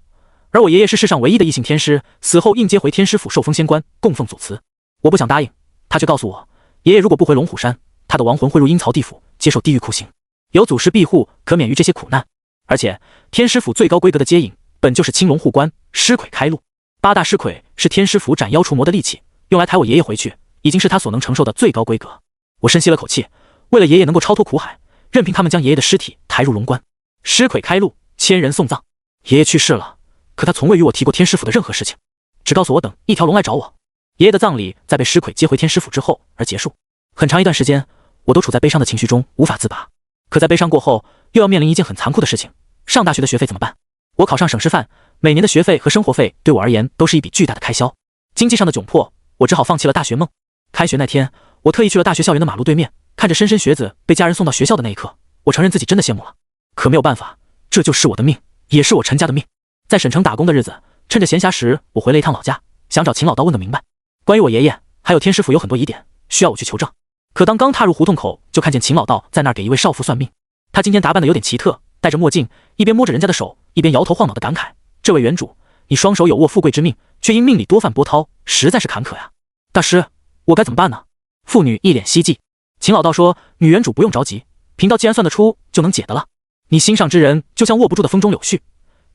而我爷爷是世上唯一的异姓天师，死后应接回天师府受封仙官，供奉祖祠。我不想答应，他却告诉我，爷爷如果不回龙虎山，他的亡魂会入阴曹地府接受地狱酷刑，有祖师庇护，可免于这些苦难。而且天师府最高规格的接引，本就是青龙护棺，尸魁开路。8大尸魁是天师府斩妖除魔的利器，用来抬我爷爷回去，已经是他所能承受的最高规格。我深吸了口气，为了爷爷能够超脱苦海，任凭他们将爷爷的尸体抬入龙棺。尸魁开路，千人送葬。爷爷去世了，可他从未与我提过天师府的任何事情，只告诉我等一条龙来找我。爷爷的葬礼在被尸魁接回天师府之后而结束。很长一段时间，我都处在悲伤的情绪中无法自拔。可在悲伤过后，又要面临一件很残酷的事情，上大学的学费怎么办？我考上省师范，每年的学费和生活费对我而言都是一笔巨大的开销。经济上的窘迫，我只好放弃了大学梦。开学那天，我特意去了大学校园的马路对面，看着莘莘学子被家人送到学校的那一刻，我承认自己真的羡慕了。可没有办法，这就是我的命，也是我陈家的命。在省城打工的日子，趁着闲暇时，我回了一趟老家，想找秦老道问个明白。关于我爷爷，还有天师府有很多疑点，需要我去求证。可当刚踏入胡同口，就看见秦老道在那儿给一位少妇算命。他今天打扮的有点奇特，戴着墨镜，一边摸着人家的手，一边摇头晃脑的感慨：这位原主，你双手有握富贵之命，却因命里多犯波涛，实在是坎坷呀。大师，我该怎么办呢？妇女一脸希冀。秦老道说：女原主不用着急，贫道既然算得出，就能解的了。你心上之人就像握不住的风中柳絮，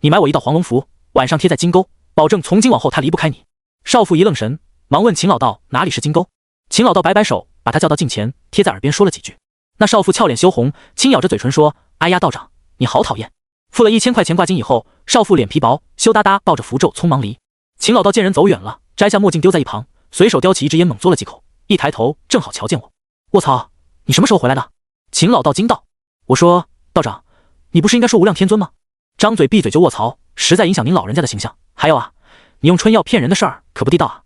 你买我一道黄龙符，晚上贴在金钩，保证从今往后他离不开你。少妇一愣神，忙问秦老道哪里是金钩。秦老道摆摆手，把他叫到近前，贴在耳边说了几句。那少妇俏脸羞红，轻咬着嘴唇说：哎呀，道长，你好讨厌。付了1000块钱挂金以后，少妇脸皮薄，羞答答抱着符咒匆忙离。秦老道见人走远了，摘下墨镜丢在一旁，随手叼起一支烟猛嘬了几口，一抬头正好瞧见我。卧槽，你什么时候回来的？秦老道惊道。我说：道长，你不是应该说无量天尊吗？张嘴闭嘴就卧槽，实在影响您老人家的形象。还有啊，你用春药骗人的事儿可不地道啊。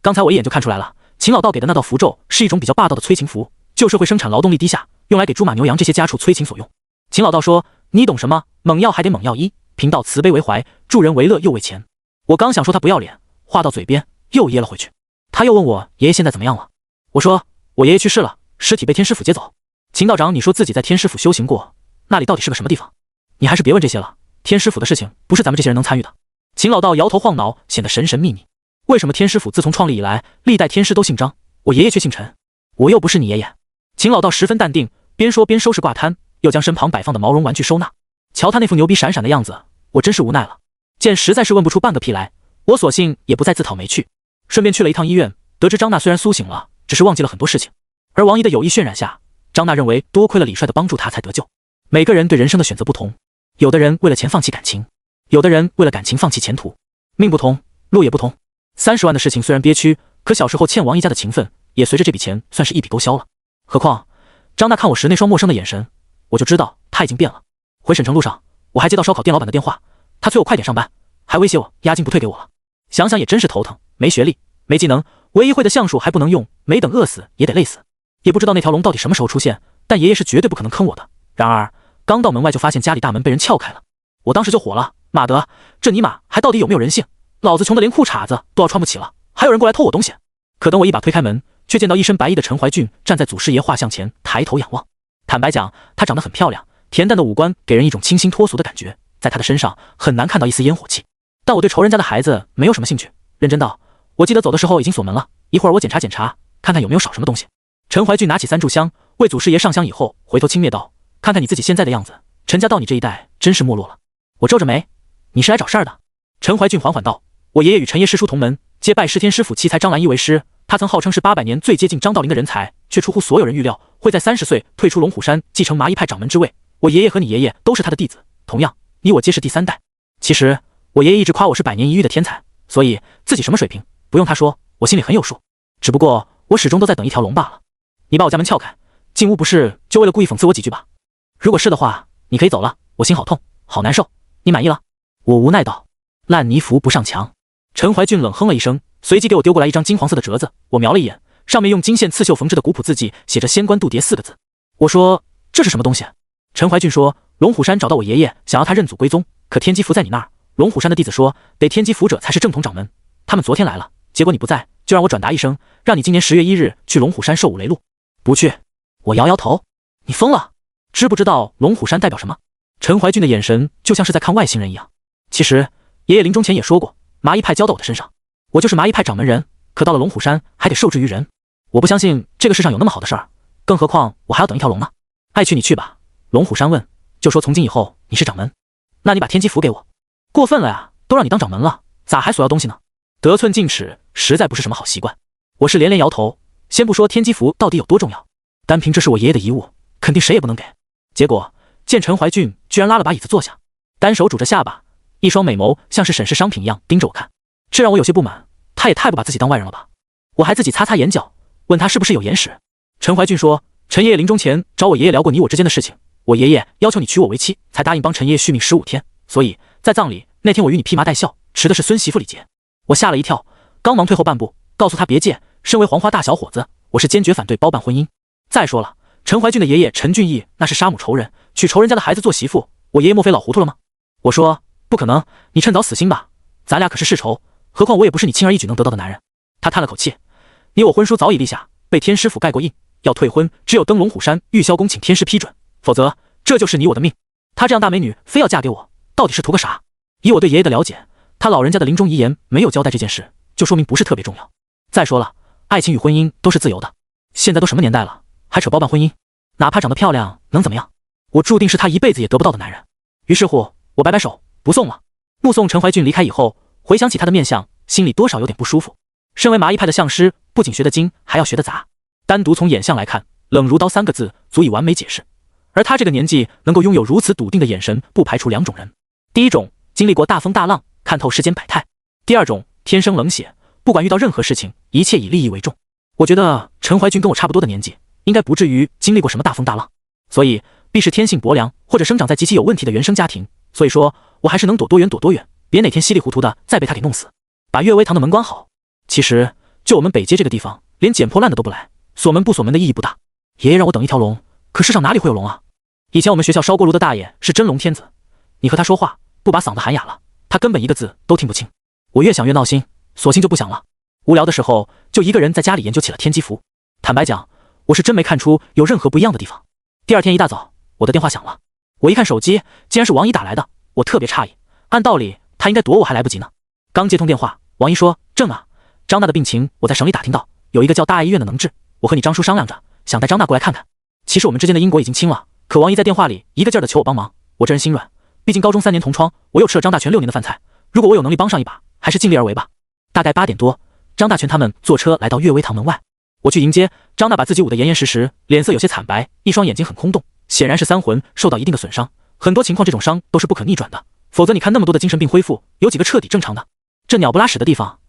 刚才我一眼就看出来了，秦老道给的那道符咒是一种比较霸道的催情符，旧社会生产劳动力低下，用来给猪马牛羊这些家畜催情所用。秦老道说：你懂什么？猛药还得猛药医，贫道慈悲为怀，助人为乐又为钱。我刚想说他不要脸，话到嘴边又噎了回去。他又问我爷爷现在怎么样了，我说我爷爷去世了，尸体被天师府接走。秦道长，你说自己在天师府修行过，那里到底是个什么地方？你还是别问这些了，天师府的事情不是咱们这些人能参与的。秦老道摇头晃脑，显得神神秘秘。为什么天师府自从创立以来，历代天师都姓张，我爷爷却姓陈？我又不是你爷爷。秦老道十分淡定，边说边收拾挂摊，又将身旁摆放的毛绒玩具收纳。瞧他那副牛逼闪闪的样子，我真是无奈了。见实在是问不出半个屁来，我索性也不再自讨没趣，顺便去了一趟医院，得知张娜虽然苏醒了，只是忘记了很多事情。而王姨的有意渲染下，张娜认为多亏了李帅的帮助，她才得救。每个人对人生的选择不同，有的人为了钱放弃感情，有的人为了感情放弃前途，命不同，路也不同。30万的事情虽然憋屈，可小时候欠王姨家的情分，也随着这笔钱算是一笔勾销了。何况张娜看我时那双陌生的眼神，我就知道她已经变了。回省城路上，我还接到烧烤店老板的电话，他催我快点上班，还威胁我押金不退给我了。想想也真是头疼，没学历，没技能，唯一会的相术还不能用，没等饿死也得累死。也不知道那条龙到底什么时候出现，但爷爷是绝对不可能坑我的。然而刚到门外就发现家里大门被人撬开了，我当时就火了，妈的，这尼玛还到底有没有人性？老子穷得连裤衩子都要穿不起了，还有人过来偷我东西。可等我一把推开门，却见到一身白衣的陈怀俊站在祖师爷画像前，抬头仰望。坦白讲，他长得很漂亮，恬淡的五官给人一种清新脱俗的感觉，在他的身上很难看到一丝烟火气。但我对仇人家的孩子没有什么兴趣，认真道：我记得走的时候已经锁门了，一会儿我检查检查，看看有没有少什么东西。陈怀俊拿起3炷香为祖师爷上香以后，回头轻蔑道：看看你自己现在的样子，陈家到你这一代真是没落了。我皱着眉：你是来找事儿的？陈怀俊缓缓道：我爷爷与陈爷师叔同门，接拜师天师府奇才张兰一为师，他曾号称是800年最接近张道陵的人才，却出乎所有人预料，会在30岁退出龙虎山，继承麻衣派掌门之位。我爷爷和你爷爷都是他的弟子，同样你我皆是第3代。其实我爷爷一直夸我是100年一遇的天才，所以自己什么水平不用他说，我心里很有数。只不过我始终都在等一条龙罢了。你把我家门撬开，进屋不是就为了故意讽刺我几句吧？如果是的话，你可以走了，我心好痛，好难受。你满意了？我无奈道：烂泥扶不上墙。陈怀俊冷哼了一声，随即给我丢过来一张金黄色的折子，我瞄了一眼，上面用金线刺绣缝制的古朴字迹写着仙官渡蝶4个字。我说这是什么东西？陈怀俊说龙虎山找到我爷爷，想要他认祖归宗，可天机符在你那儿，龙虎山的弟子说得天机符者才是正统掌门，他们昨天来了，结果你不在，就让我转达一声，让你今年10月1日去龙虎山授武雷路。不去。我摇摇头。你疯了？知不知道龙虎山代表什么？陈怀俊的眼神就像是在看外星人一样。其实爷爷临终前也说过，麻衣派交到我的身上，我就是麻衣派掌门人，可到了龙虎山还得受制于人。我不相信这个世上有那么好的事儿，更何况我还要等一条龙呢。爱去你去吧。龙虎山问，就说从今以后你是掌门，那你把天机符给我。过分了呀，都让你当掌门了，咋还索要东西呢？得寸进尺实在不是什么好习惯。我是连连摇头。先不说天机符到底有多重要，单凭这是我爷爷的遗物，肯定谁也不能给。结果见陈怀俊居然拉了把椅子坐下，单手拄着下巴，一双美眸像是审视商品一样盯着我看，这让我有些不满，他也太不把自己当外人了吧。我还自己擦擦眼角，问他是不是有眼屎。陈怀俊说，陈爷爷临终前找我爷爷聊过你我之间的事情，我爷爷要求你娶我为妻，才答应帮陈爷爷续命15天，所以在葬礼那天我与你披麻戴孝，持的是孙媳妇礼节。我吓了一跳，刚忙退后半步，告诉他别介，身为黄花大小伙子，我是坚决反对包办婚姻。再说了，陈怀俊的爷爷陈俊义那是杀母仇人，娶仇人家的孩子做媳妇，我爷爷莫非老糊涂了吗？我说不可能，你趁早死心吧，咱俩可是世仇，何况我也不是你轻而易举能得到的男人。他叹了口气，你我婚书早已立下，被天师府盖过印，要退婚只有登龙虎山玉霄宫请天师批准，否则这就是你我的命。她这样大美女非要嫁给我，到底是图个啥？以我对爷爷的了解，他老人家的临终遗言没有交代这件事，就说明不是特别重要。再说了，爱情与婚姻都是自由的，现在都什么年代了，还扯包办婚姻？哪怕长得漂亮能怎么样？我注定是他一辈子也得不到的男人。于是乎，我摆摆手，不送了。目送陈怀俊离开以后，回想起他的面相，心里多少有点不舒服。身为麻衣派的相师，不仅学得精，还要学得杂。单独从眼相来看，冷如刀3个字足以完美解释。而他这个年纪能够拥有如此笃定的眼神，不排除2种人：第一种，经历过大风大浪，看透世间百态；第二种，天生冷血，不管遇到任何事情，一切以利益为重。我觉得陈怀俊跟我差不多的年纪，应该不至于经历过什么大风大浪，所以必是天性薄凉，或者生长在极其有问题的原生家庭。所以说我还是能躲多远躲多远，别哪天稀里糊涂的再被他给弄死。把悦威堂的门关好。其实就我们北街这个地方，连捡破烂的都不来，锁门不锁门的意义不大。爷爷让我等一条龙，可世上哪里会有龙啊？以前我们学校烧锅炉的大爷是真龙天子，你和他说话不把嗓子喊哑了，他根本一个字都听不清。我越想越闹心，索性就不想了。无聊的时候就一个人在家里研究起了天机符。坦白讲，我是真没看出有任何不一样的地方。第二天一大早，我的电话响了，我一看手机，竟然是王姨打来的，我特别诧异。按道理她应该躲我还来不及呢。刚接通电话，王姨说：“正啊，张大的病情我在省里打听到，有一个叫大爱医院的能治，我和你张叔商量着，想带张大过来看看。”其实我们之间的因果已经清了，可王姨在电话里一个劲儿的求我帮忙，我这人心软，毕竟高中3年同窗，我又吃了张大全6年的饭菜，如果我有能力帮上一把，还是尽力而为吧。大概8点多，张大全他们坐车来到悦威堂门外，我去迎接。张大把自己捂得严严实实，脸色有些惨白，一双眼睛很空洞，显然是3魂受到一定的损伤。很多情况这种伤都是不可逆转的，否则你看那么多的精神病恢复，有几个彻底正常的？这鸟不拉屎的地方，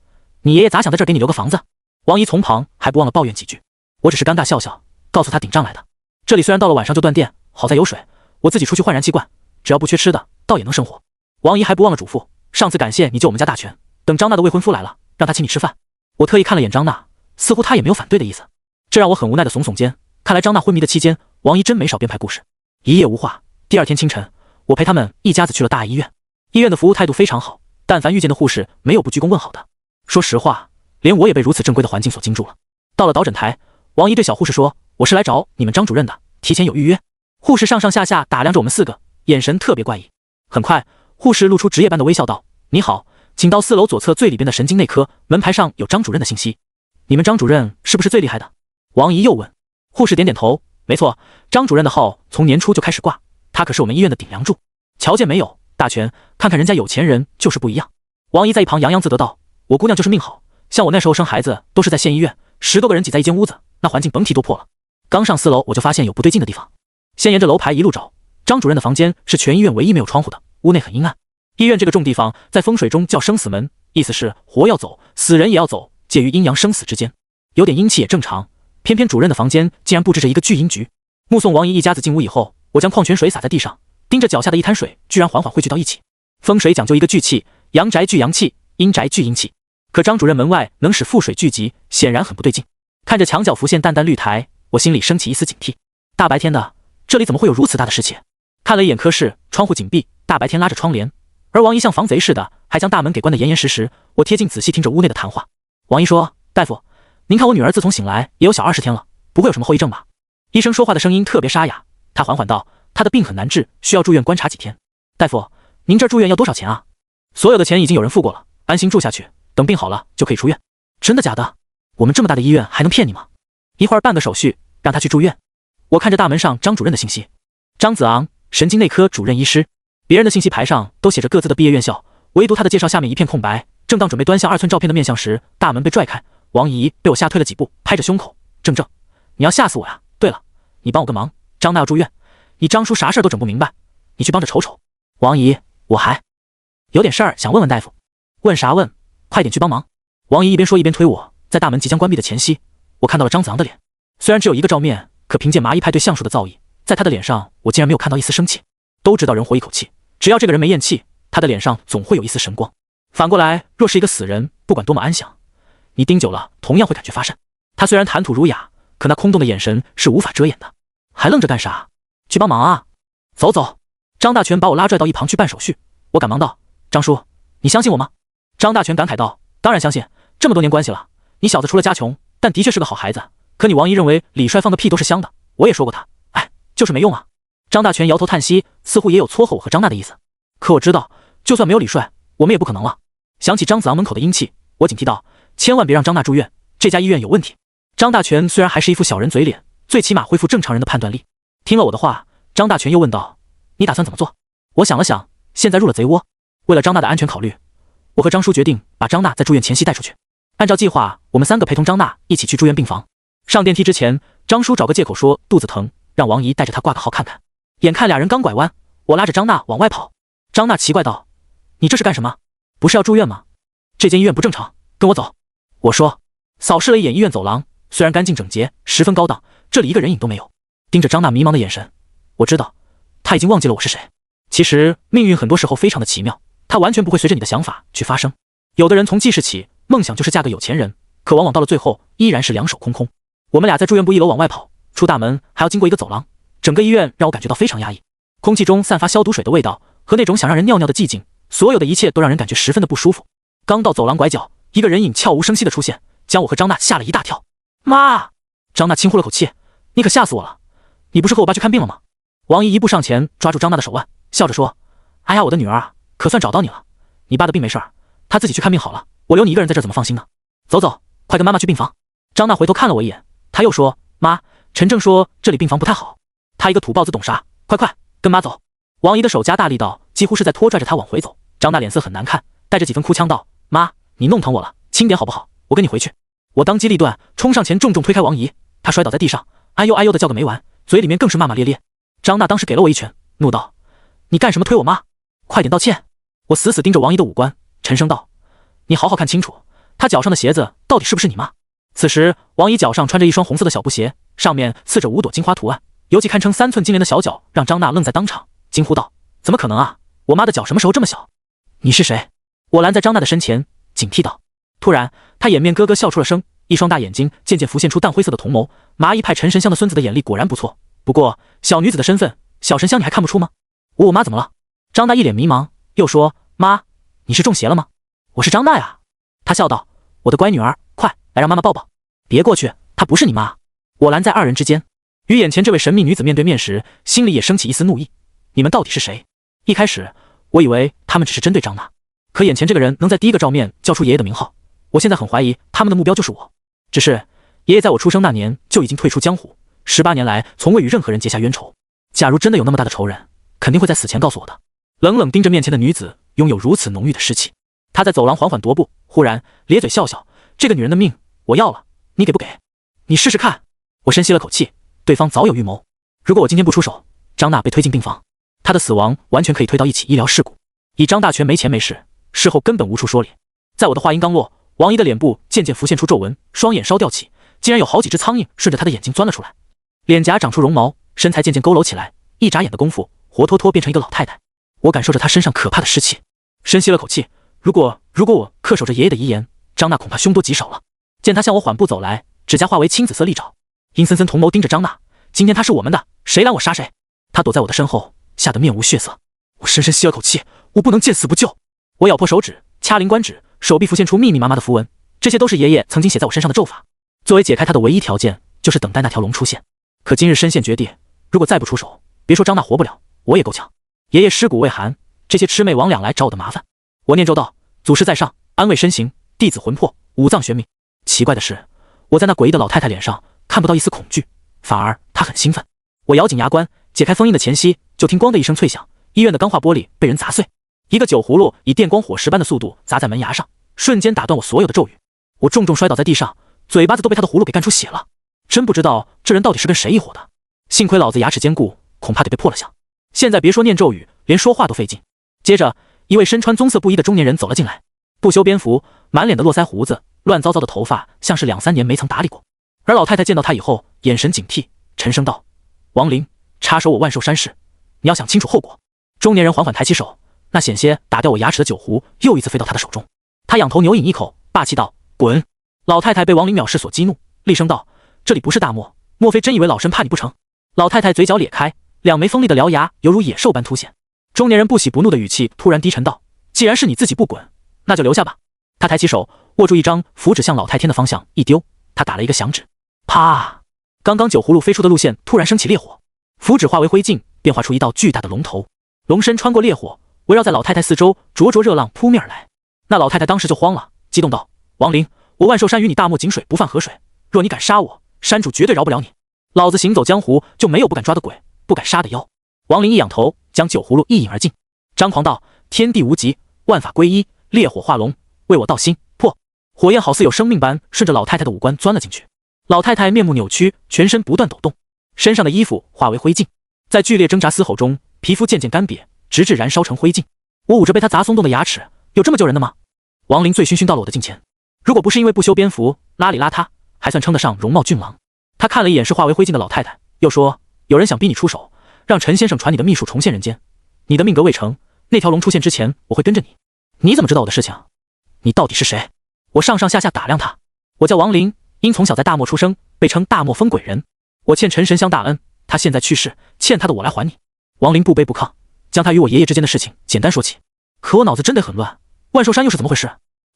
你爷爷咋想在这儿给你留个房子？王姨从旁还不忘了抱怨几句，我只是尴尬笑笑，告诉他顶账来的。这里虽然到了晚上就断电，好在有水，我自己出去换燃气罐，只要不缺吃的，倒也能生活。王姨还不忘了嘱咐，上次感谢你救我们家大全，等张娜的未婚夫来了，让他请你吃饭。我特意看了眼张娜，似乎她也没有反对的意思，这让我很无奈的耸耸肩。看来张娜昏迷的期间，王姨真没少编排故事。一夜无话，第二天清晨，我陪他们一家子去了大爱医院。医院的服务态度非常好，但凡遇见的护士，没有不鞠躬问好的。说实话，连我也被如此正规的环境所惊住了。到了导诊台，王姨对小护士说：“我是来找你们张主任的，提前有预约。”护士上上下下打量着我们4个，眼神特别怪异。很快，护士露出职业般的微笑道：“你好，请到4楼左侧最里边的神经内科，门牌上有张主任的信息。你们张主任是不是最厉害的？”王姨又问。护士点点头，没错，张主任的号从年初就开始挂，他可是我们医院的顶梁柱。瞧见没有，大全，看看人家有钱人就是不一样。王姨在一旁洋洋自得道：“我姑娘就是命好，像我那时候生孩子都是在县医院，10多个人挤在一间屋子，那环境甭提多破了。刚上4楼我就发现有不对劲的地方，先沿着楼牌一路找，张主任的房间是全医院唯一没有窗户的，屋内很阴暗。医院这个重地方在风水中叫生死门，意思是活要走，死人也要走，介于阴阳生死之间，有点阴气也正常。偏偏主任的房间竟然布置着一个聚阴局。目送王姨一家子进屋以后，我将矿泉水洒在地上，盯着脚下的一滩水，居然缓缓汇聚到一起。风水讲究一个聚气，阳宅聚阳气，阴宅聚阴气。可张主任门外能使覆水聚集，显然很不对劲。看着墙角浮现淡淡绿苔，我心里升起一丝警惕。大白天的，这里怎么会有如此大的尸气？看了一眼科室，窗户紧闭，大白天拉着窗帘，而王姨像防贼似的，还将大门给关得严严实实。我贴近仔细听着屋内的谈话。王姨说：“大夫，您看我女儿自从醒来也有小20天了，不会有什么后遗症吧？”医生说话的声音特别沙哑，他缓缓道：“她的病很难治，需要住院观察几天。大夫，您这儿住院要多少钱啊？”“所有的钱已经有人付过了，安心住下去，等病好了就可以出院。”“真的假的？我们这么大的医院还能骗你吗？”“一会儿办个手续，让他去住院。”我看着大门上张主任的信息，张子昂，神经内科主任医师。别人的信息牌上都写着各自的毕业院校，唯独他的介绍下面一片空白。正当准备端详2寸照片的面相时，大门被拽开，王姨被我吓退了几步，拍着胸口：“正，你要吓死我呀！对了，你帮我个忙，张娜要住院，你张叔啥事儿都整不明白，你去帮着瞅瞅。”“王姨，我还有点事儿想问问大夫。”“问啥问？快点去帮忙。”王姨一边说一边推我。在大门即将关闭的前夕，我看到了张子昂的脸，虽然只有一个照面，可凭借麻衣派对相术的造诣，在他的脸上我竟然没有看到一丝生气。都知道人活一口气，只要这个人没咽气，他的脸上总会有一丝神光。反过来，若是一个死人，不管多么安详，你盯久了同样会感觉发瘆。他虽然谈吐儒雅，可那空洞的眼神是无法遮掩的。还愣着干啥？去帮忙啊！走走。张大全把我拉拽到一旁去办手续，我赶忙道：“张叔，你相信我吗？”张大全感慨道：“当然相信，这么多年关系了，你小子除了家穷，但的确是个好孩子。可你王姨认为李帅放的屁都是香的，我也说过他，哎，就是没用啊。张大全摇头叹息，似乎也有撮合我和张娜的意思。可我知道，就算没有李帅，我们也不可能了。想起张子昂门口的阴气，我警惕道：千万别让张娜住院，这家医院有问题。张大全虽然还是一副小人嘴脸，最起码恢复正常人的判断力。听了我的话，张大全又问道：你打算怎么做？我想了想，现在入了贼窝，为了张娜的安全考虑，我和张叔决定把张娜在住院前夕带出去。按照计划，我们3个陪同张娜一起去住院病房。上电梯之前，张叔找个借口说肚子疼，让王姨带着他挂个号看看。眼看俩人刚拐弯，我拉着张娜往外跑。张娜奇怪道：你这是干什么？不是要住院吗？这间医院不正常，跟我走。我说，扫视了一眼医院走廊，虽然干净整洁，十分高档，这里一个人影都没有。盯着张娜迷茫的眼神，我知道她已经忘记了我是谁。其实命运很多时候非常的奇妙，它完全不会随着你的想法去发生。有的人从记事起，梦想就是嫁个有钱人，可往往到了最后依然是两手空空。我们俩在住院部1楼往外跑，出大门还要经过一个走廊，整个医院让我感觉到非常压抑，空气中散发消毒水的味道和那种想让人尿尿的寂静，所有的一切都让人感觉十分的不舒服。刚到走廊拐角，一个人影悄无声息的出现，将我和张娜吓了一大跳。妈！张娜轻呼了口气，你可吓死我了，你不是和我爸去看病了吗？王姨一步上前抓住张娜的手腕，笑着说：哎呀，我的女儿啊，可算找到你了，你爸的病没事儿，他自己去看病好了，我留你一个人在这怎么放心呢？走走，快跟妈妈去病房。张娜回头看了我一眼，她又说：妈，陈正说这里病房不太好，他一个土包子懂啥，快跟妈走。王姨的手加大力道，几乎是在拖拽着她往回走。张娜脸色很难看，带着几分哭腔道：妈，你弄疼我了，轻点好不好？我跟你回去。我当机立断，冲上前重重推开王姨，她摔倒在地上，哎呦哎呦的叫个没完，嘴里面更是骂骂咧咧。张娜当时给了我一拳，怒道：你干什么推我妈？快点道歉。我死死盯着王姨的五官，沉声道：你好好看清楚，她脚上的鞋子到底是不是你妈？此时王姨脚上穿着一双红色的小布鞋，上面刺着5朵金花图案，尤其堪称3寸金莲的小脚让张娜愣在当场，惊呼道：怎么可能啊，我妈的脚什么时候这么小？你是谁？我拦在张娜的身前，警惕道。突然她掩面咯咯笑出了声，一双大眼睛渐渐浮现出淡灰色的瞳眸，麻衣派陈神香的孙子的眼力果然不错，不过小女子的身份，小神香你还看不出吗？我妈怎么了？张娜一脸迷茫，又说：妈，你是中邪了吗？我是张娜呀。她笑道：我的乖女儿，快来让妈妈抱抱。别过去，她不是你妈。我拦在2人之间，与眼前这位神秘女子面对面时，心里也升起一丝怒意。你们到底是谁？一开始我以为他们只是针对张娜，可眼前这个人能在第一个照面叫出爷爷的名号，我现在很怀疑他们的目标就是我。只是爷爷在我出生那年就已经退出江湖，18年来从未与任何人结下冤仇。假如真的有那么大的仇人，肯定会在死前告诉我的。冷冷盯着面前的女子，拥有如此浓郁的湿气。她在走廊缓缓踱步，忽然咧嘴笑笑：这个女人的命我要了，你给不给？你试试看。我深吸了口气，对方早有预谋。如果我今天不出手，张娜被推进病房，她的死亡完全可以推到一起医疗事故。以张大全没钱没势，事后根本无处说理。在我的话音刚落，王姨的脸部渐渐浮现出皱纹，双眼稍吊起，竟然有好几只苍蝇顺着她的眼睛钻了出来，脸颊长出绒毛，身材渐渐佝偻起来，一眨眼的功夫，活脱脱变成一个老太太。我感受着她身上可怕的湿气，深吸了口气。如果我恪守着爷爷的遗言，张娜恐怕凶多吉少了。见她向我缓步走来，指甲化为青紫色利爪，阴森森瞳眸盯着张娜。今天她是我们的，谁拦我杀谁。她躲在我的身后，吓得面无血色。我深深吸了口气，我不能见死不救。我咬破手指，掐灵官指，手臂浮现出密密麻麻的符文，这些都是爷爷曾经写在我身上的咒法。作为解开它的唯一条件，就是等待那条龙出现。可今日身陷绝地，如果再不出手，别说张娜活不了，我也够呛。爷爷尸骨未寒，这些魑魅魍魉来找我的麻烦。我念咒道：祖师在上，安慰身形，弟子魂魄，五脏玄冥。奇怪的是，我在那诡异的老太太脸上看不到一丝恐惧，反而她很兴奋。我咬紧牙关，解开封印的前夕，就听咣的一声脆响，医院的钢化玻璃被人砸碎，一个酒葫芦以电光火石般的速度砸在门牙上，瞬间打断我所有的咒语。我重重摔倒在地上，嘴巴子都被他的葫芦给干出血了。真不知道这人到底是跟谁一伙的。幸亏老子牙齿坚固，恐怕得被破了相。现在别说念咒语，连说话都费劲。接着，一位身穿棕色布衣的中年人走了进来，不修边幅，满脸的络腮胡子，乱糟糟的头发，像是2、3年没曾打理过。而老太太见到他以后，眼神警惕，沉声道：王林，插手我万寿山事，你要想清楚后果。中年人缓缓抬起手，那险些打掉我牙齿的酒壶又一次飞到他的手中。他仰头牛饮一口，霸气道：滚！老太太被王林藐视所激怒，厉声道：这里不是大漠，莫非真以为老身怕你不成？老太太嘴角咧开，2枚锋利的獠牙犹如野兽般凸显。中年人不喜不怒的语气突然低沉道：既然是你自己不滚，那就留下吧。他抬起手，握住一张符纸向老太天的方向一丢，他打了一个响指，啪！刚刚酒葫芦飞出的路线突然升起烈火，符纸化为灰烬，变化出一道巨大的龙头，龙身穿过烈火，围绕在老太太四周，灼灼热浪扑面而来。那老太太当时就慌了，激动道：“王林，我万寿山与你大漠井水不犯河水，若你敢杀我，山主绝对饶不了你。老子行走江湖，就没有不敢抓的鬼，不敢杀的妖。”王林一仰头，将酒葫芦一饮而尽，张狂道：“天地无极，万法归一，烈火化龙，为我道心破！”火焰好似有生命般顺着老太太的五官钻了进去。老太太面目扭曲，全身不断抖动，身上的衣服化为灰烬，在剧烈挣扎嘶吼中，皮肤渐渐干瘪，直至燃烧成灰烬。我捂着被他砸松动的牙齿，有这么救人的吗？王林醉醺醺到了我的近前，如果不是因为不修边幅，邋里邋遢，还算称得上容貌俊朗。他看了一眼是化为灰烬的老太太，又说：“有人想逼你出手，让陈先生传你的秘术重现人间。你的命格未成，那条龙出现之前，我会跟着你。你怎么知道我的事情？你到底是谁？”我上上下下打量他。我叫王林，因从小在大漠出生，被称大漠风鬼人。我欠陈神香大恩，他现在去世，欠他的我来还你。王林不卑不亢，将他与我爷爷之间的事情简单说起。可我脑子真的很乱，万寿山又是怎么回事？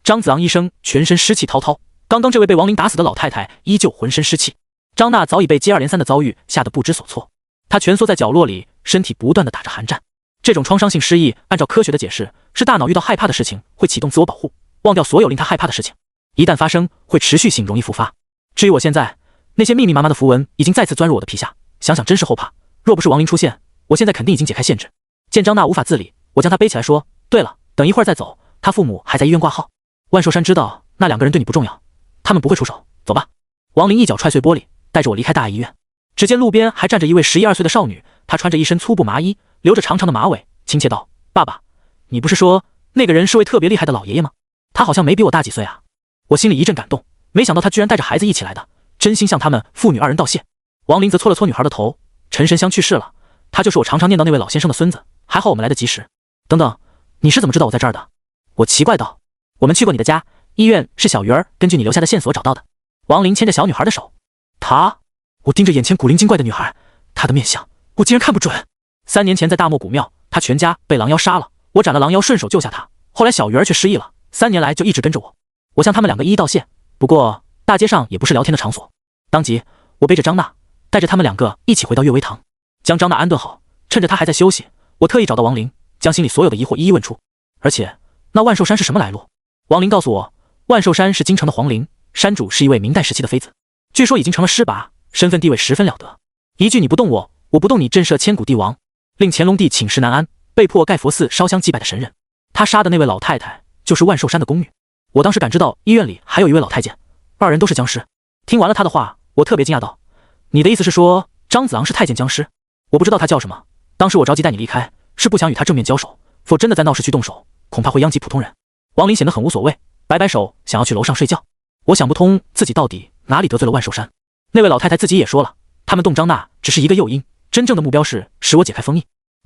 张子昂医生全身湿气滔滔，刚刚这位被王林打死的老太太依旧浑身湿气。张娜早已被接二连三的遭遇吓得不知所措，她蜷缩在角落里，身体不断的打着寒战。这种创伤性失忆，按照科学的解释，是大脑遇到害怕的事情会启动自我保护，忘掉所有令他害怕的事情，一旦发生会持续性容易复发。至于我现在，那些密密麻麻的符文已经再次钻入我的皮下，想想真是后怕。若不是王林出现，我现在肯定已经解开限制。见张娜无法自理，我将她背起来说：“对了，等一会儿再走，她父母还在医院挂号。万寿山知道那两个人对你不重要，他们不会出手，走吧。”王林一脚踹碎玻璃，带着我离开大爱医院。只见路边还站着一位11、12岁的少女，她穿着一身粗布麻衣，留着长长的马尾，亲切道：“爸爸，你不是说那个人是位特别厉害的老爷爷吗？他好像没比我大几岁啊。”我心里一阵感动，没想到他居然带着孩子一起来的，真心向他们父女二人道谢。王林则搓了搓女孩的头，陈神香去世了，他就是我常常念叨那位老先生的孙子，还好我们来得及时。等等，你是怎么知道我在这儿的？我奇怪道。我们去过你的家，医院是小鱼儿根据你留下的线索找到的。王林牵着小女孩的手，我盯着眼前古灵精怪的女孩，她的面相我竟然看不准。3年前在大漠古庙，她全家被狼妖杀了，我斩了狼妖，顺手救下她。后来小鱼儿却失忆了，3年来就一直跟着我。我向他们两个一一道谢，不过大街上也不是聊天的场所。当即我背着张娜，带着他们两个一起回到悦薇堂，将张娜安顿好。趁着她还在休息，我特意找到王林，将心里所有的疑惑一一问出。而且那万寿山是什么来路？王林告诉我，万寿山是京城的皇陵，山主是一位明代时期的妃子，据说已经成了师拔，身份地位十分了得。一句你不动我，我不动你，震慑千古帝王，令乾隆帝寝食难安，被迫盖佛寺烧香祭拜的神人。他杀的那位老太太就是万寿山的宫女。我当时感知到医院里还有一位老太监，2人都是僵尸。听完了他的话，我特别惊讶道：“你的意思是说张子昂是太监僵尸？我不知道他叫什么。当时我着急带你离开，是不想与他正面交手，否真的在闹市区动手，恐怕会殃及普通人。”王林显得很无所谓，摆摆手，想要去楼上睡觉。我想不通自己到底哪里得罪了万寿山。那位老太太自己也说了，他们动张娜只是一个诱因，真正的目标是使我解开封印。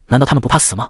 难道他们不怕死吗？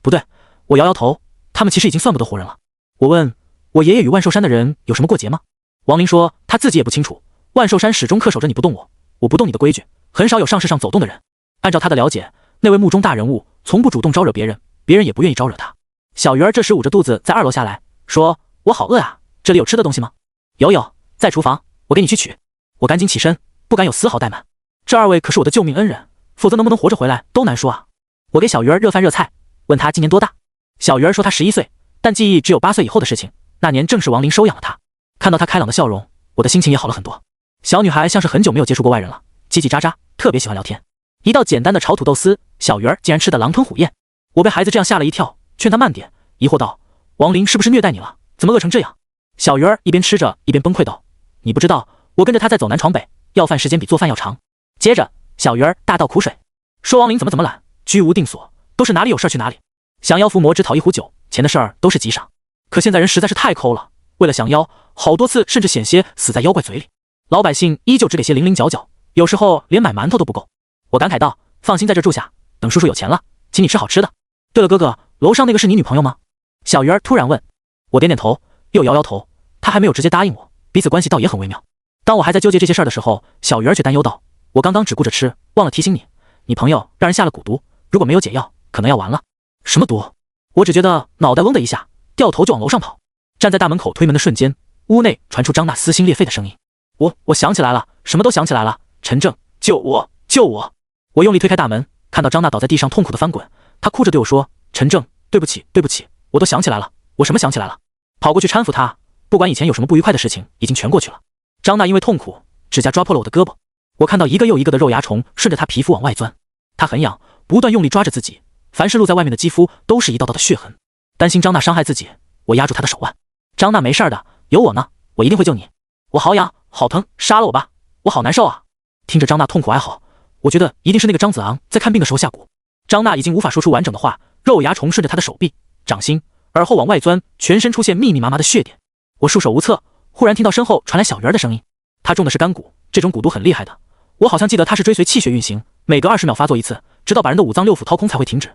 不对，我摇摇头，他们其实已经算不得活人了。我问，我爷爷与万寿山的人有什么过节吗？王林说他自己也不清楚，万寿山始终恪守着你不动我，我不动你的规矩，很少有上世上走动的人。按照他的了解，那位墓中大人物从不主动招惹别人，别人也不愿意招惹他。小鱼儿这时捂着肚子在2楼下来，说：“我好饿啊，这里有吃的东西吗？”有，在厨房，我给你去取。我赶紧起身，不敢有丝毫怠慢。这2位可是我的救命恩人，否则能不能活着回来都难说啊。我给小鱼儿热饭热菜，问他今年多大。小鱼儿说他11岁，但记忆只有8岁以后的事情，那年正是王林收养了他。看到他开朗的笑容，我的心情也好了很多。小女孩像是很久没有接触过外人了，叽叽喳喳，特别喜欢聊天。一道简单的炒土豆丝，小鱼儿竟然吃得狼吞虎咽。我被孩子这样吓了一跳，劝他慢点，疑惑道：“王林是不是虐待你了？怎么饿成这样？”小鱼儿一边吃着一边崩溃道：“你不知道，我跟着他在走南闯北，要饭时间比做饭要长。”接着小鱼儿大倒苦水，说王林怎么懒，居无定所，都是哪里有事去哪里，降妖伏魔只讨一壶酒，钱的事儿都是急上。可现在人实在是太抠了，为了降妖，好多次甚至险些死在妖怪嘴里。老百姓依旧只给些零零角角，有时候连买馒头都不够。我感慨道：“放心在这住下，等叔叔有钱了，请你吃好吃的。对了，哥哥，楼上那个是你女朋友吗？”小鱼儿突然问。我点点头，又摇摇头，她还没有直接答应我，彼此关系倒也很微妙。当我还在纠结这些事儿的时候，小鱼儿却担忧道：“我刚刚只顾着吃，忘了提醒你，你朋友让人下了蛊毒，如果没有解药，可能要完了。”什么毒？我只觉得脑袋嗡的一下，掉头就往楼上跑。站在大门口推门的瞬间，屋内传出张娜撕心裂肺的声音：“我想起来了，什么都想起来了，陈正，救我，救我！我用力推开大门，看到张娜倒在地上痛苦的翻滚，她哭着对我说：“陈正，对不起，对不起，我都想起来了，我什么想起来了？”跑过去搀扶她，不管以前有什么不愉快的事情，已经全过去了。张娜因为痛苦，指甲抓破了我的胳膊，我看到一个又一个的肉芽虫顺着她皮肤往外钻，她很痒，不断用力抓着自己，凡是露在外面的肌肤都是一道道的血痕。担心张娜伤害自己，我压住她的手腕。张娜没事的，有我呢，我一定会救你。我好痒，好疼，杀了我吧，我好难受啊！听着张娜痛苦哀嚎，我觉得一定是那个张子昂在看病的时候下蛊。张娜已经无法说出完整的话，肉芽虫顺着她的手臂、掌心、耳后往外钻，全身出现密密麻麻的血点。我束手无策，忽然听到身后传来小鱼儿的声音。他中的是干蛊，这种蛊毒很厉害的。我好像记得他是追随气血运行，每隔20秒发作一次，直到把人的五脏六腑掏空才会停止。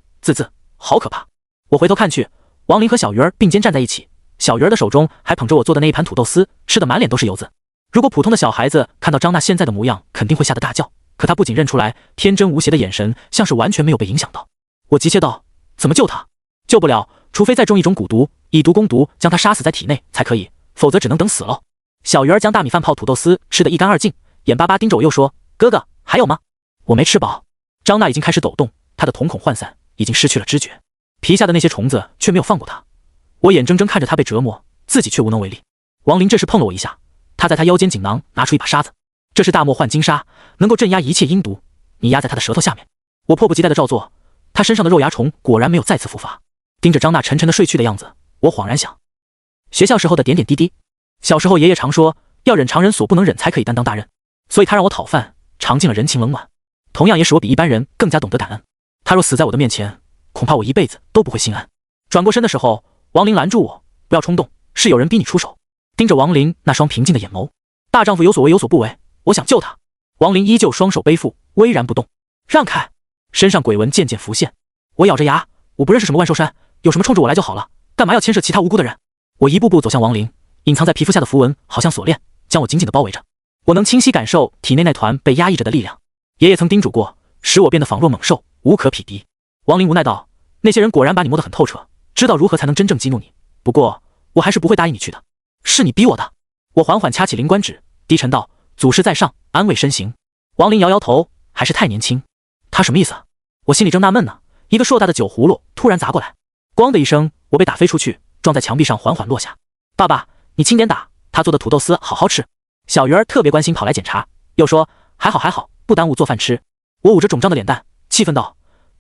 好可怕！我回头看去，王林和小鱼儿并肩站在一起，小鱼儿的手中还捧着我做的那一盘土豆丝，吃得满脸都是油渍。如果普通的小孩子看到张娜现在的模样，肯定会吓得大叫。可他不仅认出来，天真无邪的眼神像是完全没有被影响到。我急切道：“怎么救他？救不了，除非再中一种蛊毒，以毒攻毒，将他杀死在体内才可以，否则只能等死了。”小鱼儿将大米饭泡土豆丝吃得一干二净，眼巴巴盯着我，又说：“哥哥，还有吗？”我没吃饱。张娜已经开始抖动，她的瞳孔涣散，已经失去了知觉，皮下的那些虫子却没有放过她。我眼睁睁看着她被折磨，自己却无能为力。王林这时碰了我一下，他在他腰间锦囊拿出一把沙子，这是大漠幻金沙，能够镇压一切阴毒，你压在他的舌头下面。我迫不及待地照做，他身上的肉芽虫果然没有再次复发。盯着张娜沉沉的睡去的样子，我恍然想，学校时候的点点滴滴。小时候爷爷常说，要忍常人所不能忍，才可以担当大任，所以他让我讨饭，尝尽了人情冷暖，同样也使我比一般人更加懂得感恩。他若死在我的面前，恐怕我一辈子都不会心安。转过身的时候，王林拦住我：“不要冲动，是有人逼你出手。”盯着王林那双平静的眼眸，大丈夫有所为有所不为，我想救他。王林依旧双手背负，巍然不动。让开！身上鬼纹渐渐浮现。我咬着牙，我不认识什么万寿山，有什么冲着我来就好了，干嘛要牵涉其他无辜的人？我一步步走向王林，隐藏在皮肤下的符文好像锁链，将我紧紧地包围着。我能清晰感受体内那团被压抑着的力量。爷爷曾叮嘱过，使我变得仿若猛兽，无可匹敌。王林无奈道：“那些人果然把你摸得很透彻，知道如何才能真正激怒你。不过，我还是不会答应你去的。是你逼我的。”我缓缓掐起灵官指，低沉道：“祖师在上，安慰身形。”王林摇摇头，还是太年轻。他什么意思啊？我心里正纳闷呢，一个硕大的酒葫芦突然砸过来，咣的一声，我被打飞出去，撞在墙壁上，缓缓落下。爸爸，你轻点打，他做的土豆丝好好吃。小鱼儿特别关心跑来检查，又说：“还好还好，不耽误做饭吃。”我捂着肿胀的脸蛋，气愤道：“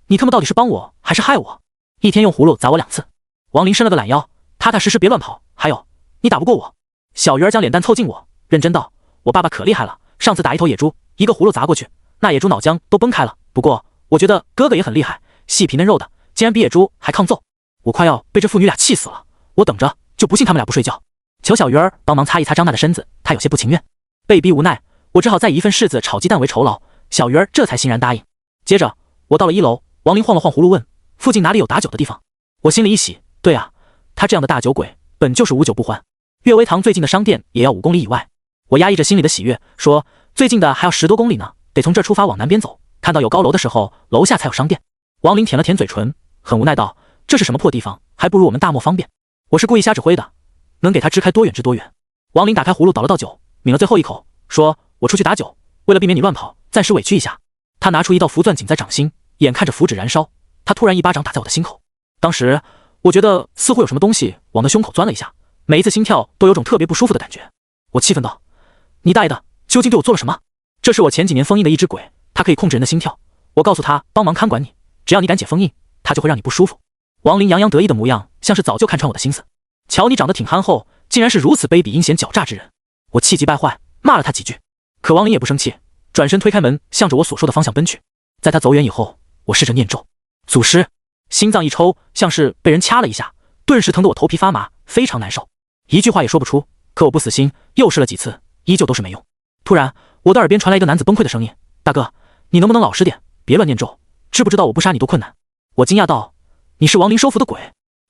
你他妈到底是帮我还是害我？一天用葫芦砸我2次。”王林伸了个懒腰，踏踏实实别乱跑。还有，你打不过我。小鱼儿将脸蛋凑近我，认真道：“我爸爸可厉害了，上次打一头野猪，一个葫芦砸过去，那野猪脑浆都崩开了。不过我觉得哥哥也很厉害，细皮嫩肉的，竟然比野猪还抗揍。”我快要被这父女俩气死了，我等着，就不信他们俩不睡觉。求小鱼儿帮忙擦一擦张娜的身子，她有些不情愿。被逼无奈，我只好再以一份柿子炒鸡蛋为酬劳，小鱼儿这才欣然答应。接着我到了1楼，王林晃了晃葫芦问：“附近哪里有打酒的地方？”我心里一喜，对啊，他这样的大酒鬼本就是无酒不欢。悦威堂最近的商店也要5公里以外。我压抑着心里的喜悦，说：“最近的还要10多公里呢，得从这儿出发往南边走，看到有高楼的时候，楼下才有商店。”王林舔了舔嘴唇，很无奈道：“这是什么破地方，还不如我们大漠方便。”我是故意瞎指挥的，能给他支开多远支多远。王林打开葫芦倒了倒酒，抿了最后一口，说：“我出去打酒，为了避免你乱跑，暂时委屈一下。”他拿出一道符钻紧在掌心，眼看着符纸燃烧，他突然一巴掌打在我的心口。当时我觉得似乎有什么东西往那胸口钻了一下，每一次心跳都有种特别不舒服的感觉。我气愤道：“你大爷的，究竟对我做了什么？”这是我前几年封印的一只鬼，它可以控制人的心跳。我告诉他帮忙看管你，只要你敢解封印，他就会让你不舒服。王林洋洋得意的模样，像是早就看穿我的心思。瞧你长得挺憨厚，竟然是如此卑鄙阴险狡诈之人。我气急败坏，骂了他几句。可王林也不生气，转身推开门，向着我所说的方向奔去。在他走远以后，我试着念咒：“祖师。”心脏一抽，像是被人掐了一下，顿时疼得我头皮发麻，非常难受。一句话也说不出。可我不死心，又试了几次，依旧都是没用。突然，我的耳边传来一个男子崩溃的声音：“大哥，你能不能老实点，别乱念咒？知不知道我不杀你多困难？”我惊讶道：“你是王林收服的鬼？”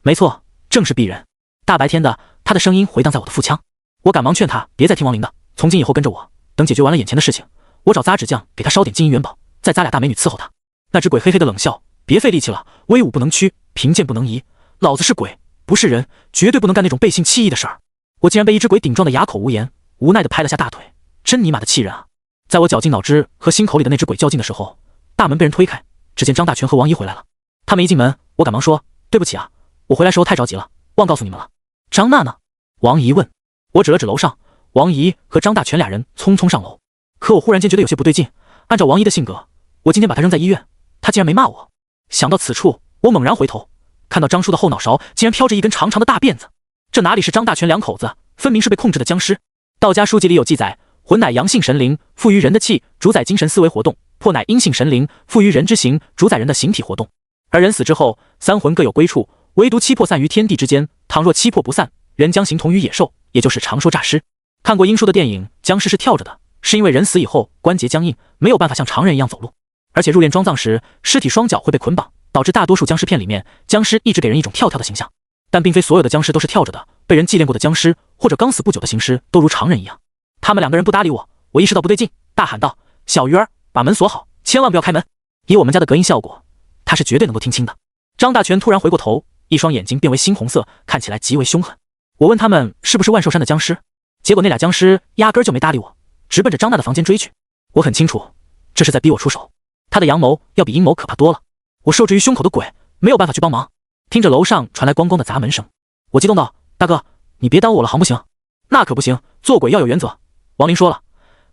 没错，正是鄙人。大白天的，他的声音回荡在我的腹腔。我赶忙劝他别再听王林的，从今以后跟着我，等解决完了眼前的事情，我找咂纸匠给他烧点金银元宝，再扎俩大美女伺候他。那只鬼嘿嘿的冷笑：“别费力气了，威武不能屈，贫贱不能移。老子是鬼，不是人，绝对不能干那种背信弃义的事儿。”我竟然被一只鬼顶撞得哑口无言，无奈地拍了下大腿，真尼玛的气人啊！在我绞尽脑汁和心口里的那只鬼较劲的时候，大门被人推开，只见张大全和王姨回来了。他们一进门，我赶忙说：“对不起啊，我回来时候太着急了，忘告诉你们了。”张娜呢？王姨问。我指了指楼上，王姨和张大全俩人匆匆上楼。可我忽然间觉得有些不对劲，按照王姨的性格，我今天把她扔在医院，她竟然没骂我。想到此处，我猛然回头，看到张叔的后脑勺竟然飘着一根长长的大辫子。这哪里是张大全两口子，分明是被控制的僵尸。道家书籍里有记载，魂乃阳性神灵，附于人的气，主宰精神思维活动；魄乃阴性神灵，附于人之形，主宰人的形体活动。而人死之后，三魂各有归处，唯独七魄散于天地之间。倘若七魄不散，人将形同于野兽，也就是常说诈尸。看过英叔的电影，僵尸是跳着的，是因为人死以后关节僵硬，没有办法像常人一样走路。而且入殓装葬时，尸体双脚会被捆绑，导致大多数僵尸片里面僵尸一直给人一种跳跳的形象。但并非所有的僵尸都是跳着的，被人祭炼过的僵尸或者刚死不久的行尸都如常人一样。他们两个人不搭理我，我意识到不对劲，大喊道：“小鱼儿，把门锁好，千万不要开门！”以我们家的隔音效果，他是绝对能够听清的。张大全突然回过头，一双眼睛变为猩红色，看起来极为凶狠。我问他们是不是万寿山的僵尸，结果那俩僵尸压根就没搭理我，直奔着张娜的房间追去。我很清楚，这是在逼我出手。他的阳谋要比阴谋可怕多了。我受制于胸口的鬼，没有办法去帮忙。听着楼上传来咣咣的砸门声，我激动道：“大哥，你别耽误我了，行不行？”“那可不行，做鬼要有原则。王林说了，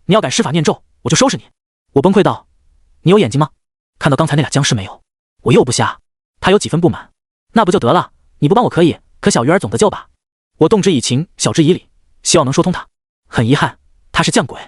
你要敢施法念咒，我就收拾你。”我崩溃道：“你有眼睛吗？看到刚才那俩僵尸没有？我又不瞎。”他有几分不满：“那不就得了？你不帮我可以，可小鱼儿总得救吧？”我动之以情，晓之以理，希望能说通他。很遗憾，他是犟鬼。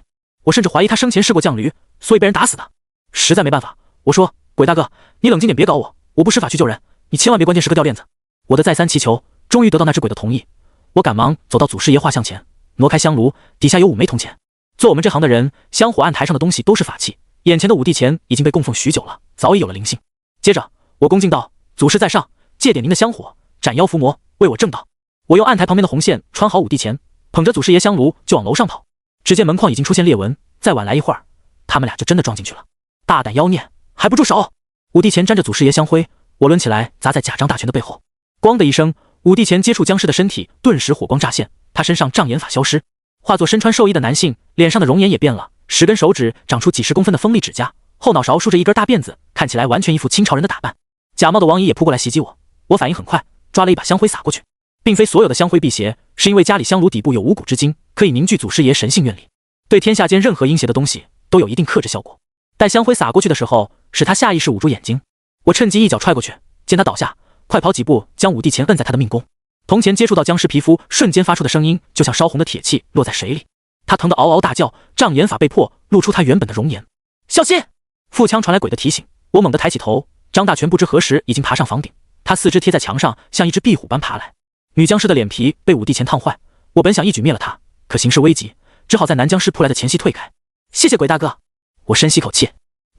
我甚至怀疑他生前试过犟驴，所以被人打死的。实在没办法，我说：“鬼大哥，你冷静点，别搞我，我不施法去救人，你千万别关键时刻掉链子。”我的再三祈求，终于得到那只鬼的同意。我赶忙走到祖师爷画像前，挪开香炉，底下有5枚铜钱。做我们这行的人，香火案台上的东西都是法器，眼前的5帝钱已经被供奉许久了，早已有了灵性。接着我恭敬道：“祖师在上，借点您的香火，斩妖伏魔，为我正道。”我用案台旁边的红线穿好5帝钱，捧着祖师爷香炉就往楼上跑。只见门框已经出现裂纹，再晚来一会儿，他们俩就真的撞进去了。大胆妖孽，还不住手！5帝钱沾着祖师爷香灰，我抡起来砸在假张大全的背后。咣的一声，5帝钱接触僵尸的身体，顿时火光乍现，他身上障眼法消失，化作身穿寿衣的男性，脸上的容颜也变了，10根手指长出几10公分的锋利指甲，后脑勺梳着一根大辫子，看起来完全一副清朝人的打扮。假冒的王姨也扑过来袭击我，我反应很快，抓了一把香灰撒过去。并非所有的香灰辟邪，是因为家里香炉底部有五谷之精，可以凝聚祖师爷神性愿力，对天下间任何阴邪的东西都有一定克制效果。待香灰撒过去的时候，使他下意识捂住眼睛，我趁机一脚踹过去，见他倒下，快跑几步将5帝钱摁在他的命宫。铜钱接触到僵尸皮肤，瞬间发出的声音就像烧红的铁器落在水里，他疼得嗷嗷大叫，障眼法被破，露出他原本的容颜。小心！腹腔传来鬼的提醒，我猛地抬起头，张大全不知何时已经爬上房顶，他四肢贴在墙上，像一只壁虎般爬来。女僵尸的脸皮被5帝钱烫坏，我本想一举灭了她，可形势危急，只好在男僵尸扑来的前夕退开。谢谢鬼大哥！我深吸口气，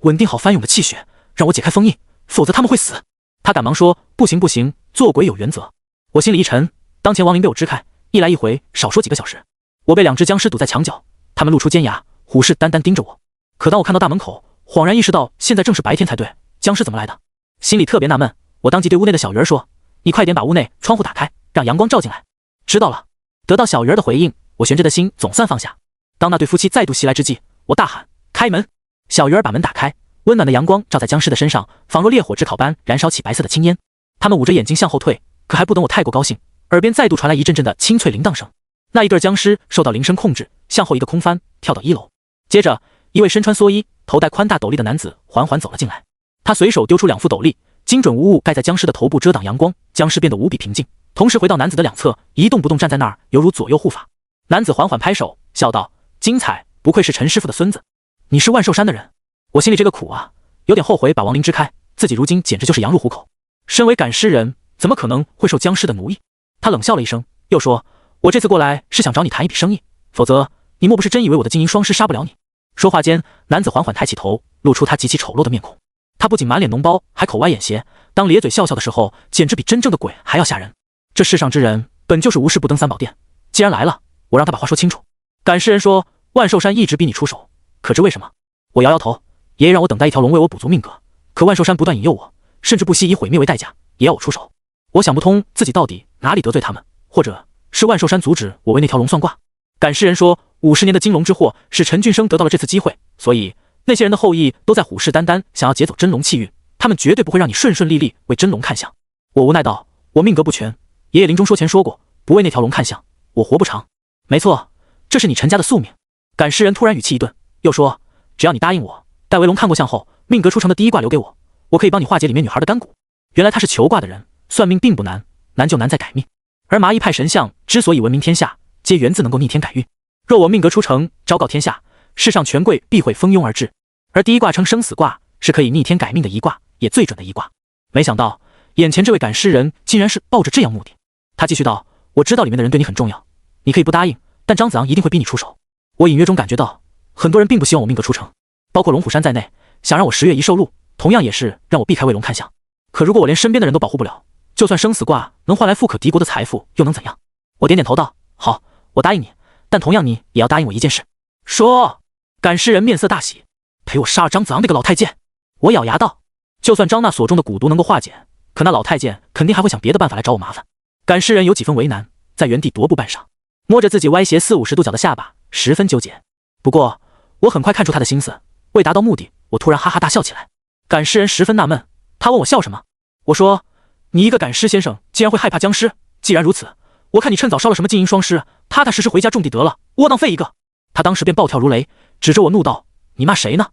稳定好翻涌的气血，让我解开封印，否则他们会死。他赶忙说：“不行不行，做鬼有原则。”我心里一沉，当前亡灵被我支开，一来一回少说几个小时。我被2只僵尸堵在墙角，他们露出尖牙，虎视眈眈盯着我。可当我看到大门口，恍然意识到现在正是白天才对，僵尸怎么来的？心里特别纳闷，我当即对屋内的小鱼儿说：“你快点把屋内窗户打开，让阳光照进来。”知道了。得到小鱼儿的回应，我悬着的心总算放下。当那对夫妻再度袭来之际，我大喊：“开门！”小鱼儿把门打开，温暖的阳光照在僵尸的身上，仿若烈火炙烤般燃烧起白色的青烟。他们捂着眼睛向后退，可还不等我太过高兴，耳边再度传来一阵阵的清脆铃铛声。那一对僵尸受到铃声控制，向后一个空翻，跳到1楼。接着，一位身穿蓑衣、头戴宽大斗笠的男子缓缓走了进来。他随手丢出2副斗笠，精准无误盖在僵尸的头部，遮挡阳光，僵尸变得无比平静，同时回到男子的两侧，一动不动站在那儿，犹如左右护法。男子缓缓拍手，笑道：“精彩，不愧是陈师傅的孙子，你是万寿山的人。”我心里这个苦啊，有点后悔把亡灵支开，自己如今简直就是羊入虎口。身为赶尸人，怎么可能会受僵尸的奴役？他冷笑了一声，又说：“我这次过来是想找你谈一笔生意，否则你莫不是真以为我的金银双狮杀不了你？”说话间，男子缓缓抬起头，露出他极其丑陋的面孔。他不仅满脸脓包，还口歪眼斜，当咧嘴笑笑的时候，简直比真正的鬼还要吓人。这世上之人本就是无事不登三宝殿，既然来了，我让他把话说清楚。赶尸人说：“万寿山一直逼你出手，可知为什么？”我摇摇头，爷爷让我等待一条龙为我补足命格，可万寿山不断引诱我，甚至不惜以毁灭为代价，也要我出手。我想不通自己到底哪里得罪他们，或者是万寿山阻止我为那条龙算卦。赶尸人说：“ 50年的金龙之祸使陈俊生得到了这次机会，所以那些人的后裔都在虎视眈眈，想要劫走真龙气运。他们绝对不会让你顺顺利利为真龙看相。我无奈道：我命格不全，爷爷临终说前说过，不为那条龙看相，我活不长。没错，这是你陈家的宿命。赶尸人突然语气一顿，又说：只要你答应我，待为龙看过相后，命格出城的第一卦留给我，我可以帮你化解里面女孩的干骨。原来他是求卦的人，算命并不难，难就难在改命。而麻衣派神相之所以闻名天下，皆源自能够逆天改运。若我命格出城，昭告天下，世上权贵必会蜂拥而至。而第一卦称生死卦，是可以逆天改命的一卦，也最准的一卦。没想到眼前这位赶尸人竟然是抱着这样目的。他继续道：我知道里面的人对你很重要，你可以不答应，但张子昂一定会逼你出手。我隐约中感觉到很多人并不希望我命格出城，包括龙虎山在内，想让我10月1受禄，同样也是让我避开为龙看相。可如果我连身边的人都保护不了，就算生死卦能换来富可敌国的财富，又能怎样？我点点头道：好，我答应你，但同样你也要答应我一件事。说。赶尸人面色大喜，陪我杀了张子昂那个老太监。我咬牙道：就算张娜所中的蛊毒能够化解，可那老太监肯定还会想别的办法来找我麻烦。赶尸人有几分为难，在原地踱步半晌，摸着自己歪斜40-50度角的下巴，十分纠结。不过我很快看出他的心思，未达到目的，我突然哈哈大笑起来。赶尸人十分纳闷，他问我笑什么。我说：你一个赶尸先生竟然会害怕僵尸，既然如此，我看你趁早烧了什么金银双尸，踏踏实实回家种地得了，窝囊废一个。他当时便暴跳如雷，指着我怒道：你骂谁呢？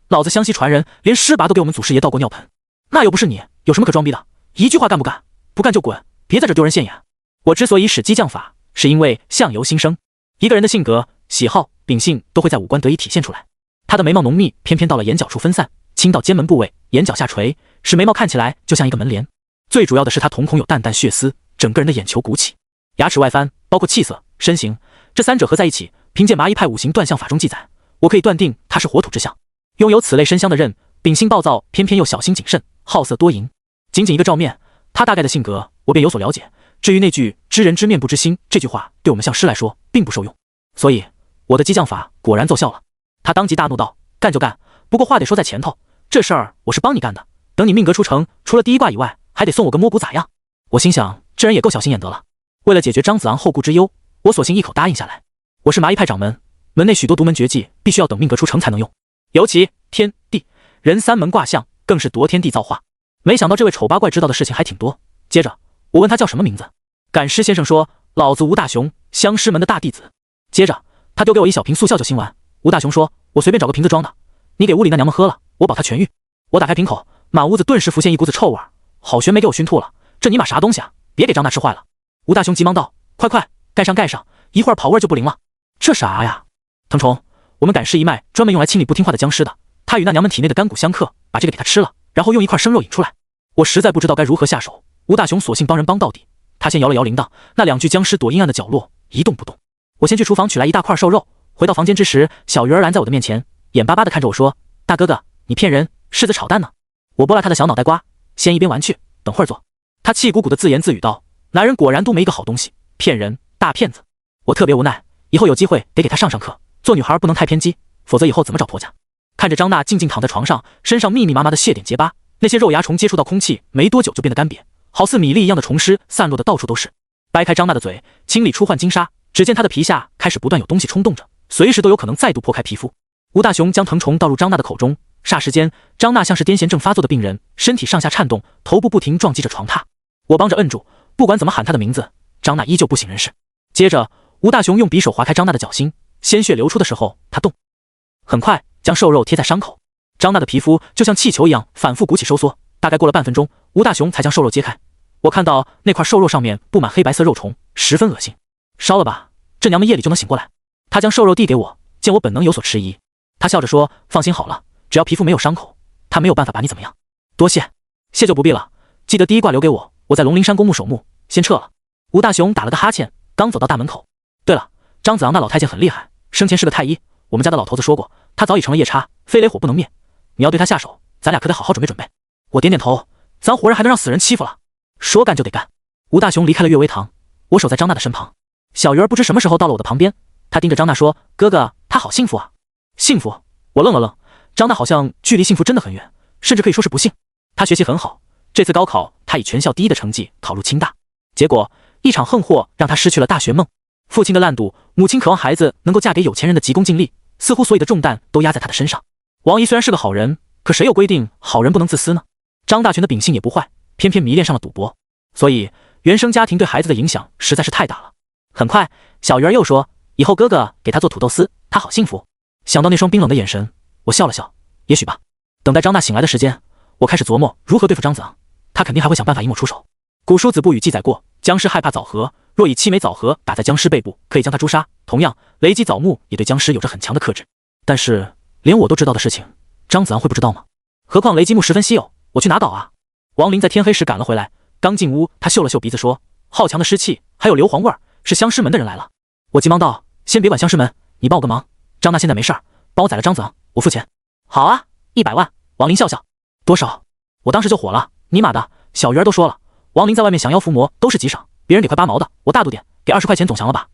老子湘西传人，连尸拔都给我们祖师爷倒过尿盆，那又不是你，有什么可装逼的？一句话干不干？不干就滚，别在这丢人现眼。我之所以使激将法，是因为相由心生，一个人的性格、喜好、秉性都会在五官得以体现出来。他的眉毛浓密，偏偏到了眼角处分散，轻到肩门部位，眼角下垂，使眉毛看起来就像一个门帘。最主要的是他瞳孔有淡淡血丝，整个人的眼球鼓起，牙齿外翻，包括气色、身形，这三者合在一起，凭借麻衣派五行断相法中记载，我可以断定他是火土之相。拥有此类身相的人，秉性暴躁，偏偏又小心谨慎，好色多淫。仅仅一个照面，他大概的性格我便有所了解。至于那句知人知面不知心，这句话对我们相师来说并不受用，所以我的激将法果然奏效了。他当即大怒道：干就干，不过话得说在前头，这事儿我是帮你干的，等你命格出城，除了第一卦以外，还得送我个摸骨咋样？我心想，这人也够小心眼得了。为了解决张子昂后顾之忧，我索性一口答应下来。我是麻衣派掌门，门内许多独门绝技必须要等命格出城才能用，尤其天地人三门卦象更是夺天地造化。没想到这位丑八怪知道的事情还挺多。接着我问他叫什么名字，赶尸先生说：老子吴大雄，湘师门的大弟子。接着他丢给我一小瓶速效酒新丸。吴大雄说：我随便找个瓶子装的，你给屋里那娘们喝了，我保她痊愈。我打开瓶口，满屋子顿时浮现一股子臭味，好悬没给我熏吐了，这尼玛啥东西啊，别给张大吃坏了。吴大雄急忙道：快快盖上盖上，一会儿跑味就不灵了。这啥呀？腾虫，我们赶尸一脉专门用来清理不听话的僵尸的，他与那娘们体内的干骨相克，把这个给他吃了，然后用一块生肉引出来。我实在不知道该如何下手，吴大雄索性帮人帮到底。他先摇了摇铃铛，那两具僵尸躲阴暗的角落一动不动。我先去厨房取来一大块瘦肉，回到房间之时，小鱼儿拦在我的面前，眼巴巴地看着我说：大哥哥，你骗人，柿子炒蛋呢。我拨了他的小脑袋瓜，先一边玩去，等会儿做。他气鼓鼓地自言自语道：男人果然都没一个好东西，骗人，大骗子。我特别无奈，以后有机会得给他上上课，做女孩不能太偏激，否则以后怎么找婆家？看着张娜静静躺在床上，身上密密麻麻的血点结疤，那些肉芽虫接触到空气，没多久就变得干瘪，好似米粒一样的虫尸散落的到处都是。掰开张娜的嘴，清理出患金沙，只见她的皮下开始不断有东西冲动着，随时都有可能再度破开皮肤。吴大雄将藤虫倒入张娜的口中，霎时间，张娜像是癫痫症发作的病人，身体上下颤动，头部不停撞击着床榻。我帮着摁住，不管怎么喊她的名字，张娜依旧不省人事。接着，吴大雄用匕首划开张娜的脚心，鲜血流出的时候，他动，很快将瘦肉贴在伤口。张娜的皮肤就像气球一样反复鼓起收缩，大概过了半分钟，吴大雄才将瘦肉揭开。我看到那块瘦肉上面布满黑白色肉虫，十分恶心。烧了吧，这娘们夜里就能醒过来。他将瘦肉递给我，见我本能有所迟疑，他笑着说：放心好了，只要皮肤没有伤口，他没有办法把你怎么样。多谢。谢就不必了，记得第一卦留给我，我在龙陵山公墓守墓，先撤了。吴大雄打了个哈欠，刚走到大门口。对了，张子昂那老太监很厉害，生前是个太医，我们家的老头子说过，他早已成了夜叉，非雷火不能灭。你要对他下手，咱俩可得好好准备准备。我点点头，咱活人还能让死人欺负了？说干就得干。吴大雄离开了悦薇堂，我守在张娜的身旁。小鱼儿不知什么时候到了我的旁边，他盯着张娜说：哥哥，他好幸福啊。幸福？我愣了愣，张娜好像距离幸福真的很远，甚至可以说是不幸。他学习很好，这次高考他以全校第一的成绩考入清大，结果一场横祸让他失去了大学梦。父亲的烂赌，母亲渴望孩子能够嫁给有钱人的急功近利，似乎所有的重担都压在他的身上。王姨虽然是个好人，可谁有规定好人不能自私呢？张大全的秉性也不坏，偏偏迷恋上了赌博，所以原生家庭对孩子的影响实在是太大了。很快，小鱼儿又说，以后哥哥给他做土豆丝，他好幸福。想到那双冰冷的眼神，我笑了笑，也许吧。等待张大醒来的时间，我开始琢磨如何对付张子昂，他肯定还会想办法引我出手。古书子不语记载过，僵尸害怕枣核，若以7枚枣核打在僵尸背部，可以将他诛杀。同样，雷击枣木也对僵尸有着很强的克制。但是连我都知道的事情，张子昂会不知道吗？何况雷击木十分稀有，我去哪搞啊？王林在天黑时赶了回来，刚进屋，他嗅了嗅鼻子说，好强的湿气，还有硫磺味儿，是僵尸门的人来了。我急忙道，先别管僵尸门，你帮我个忙，张大现在没事儿，帮我宰了张子昂，我付钱。好啊，100万。王林笑笑，多少？我当时就火了，尼玛的，小鱼儿都说了，王林在外面降妖伏魔都是极赏，别人给快8毛的，我大度点，给20块钱总降了吧。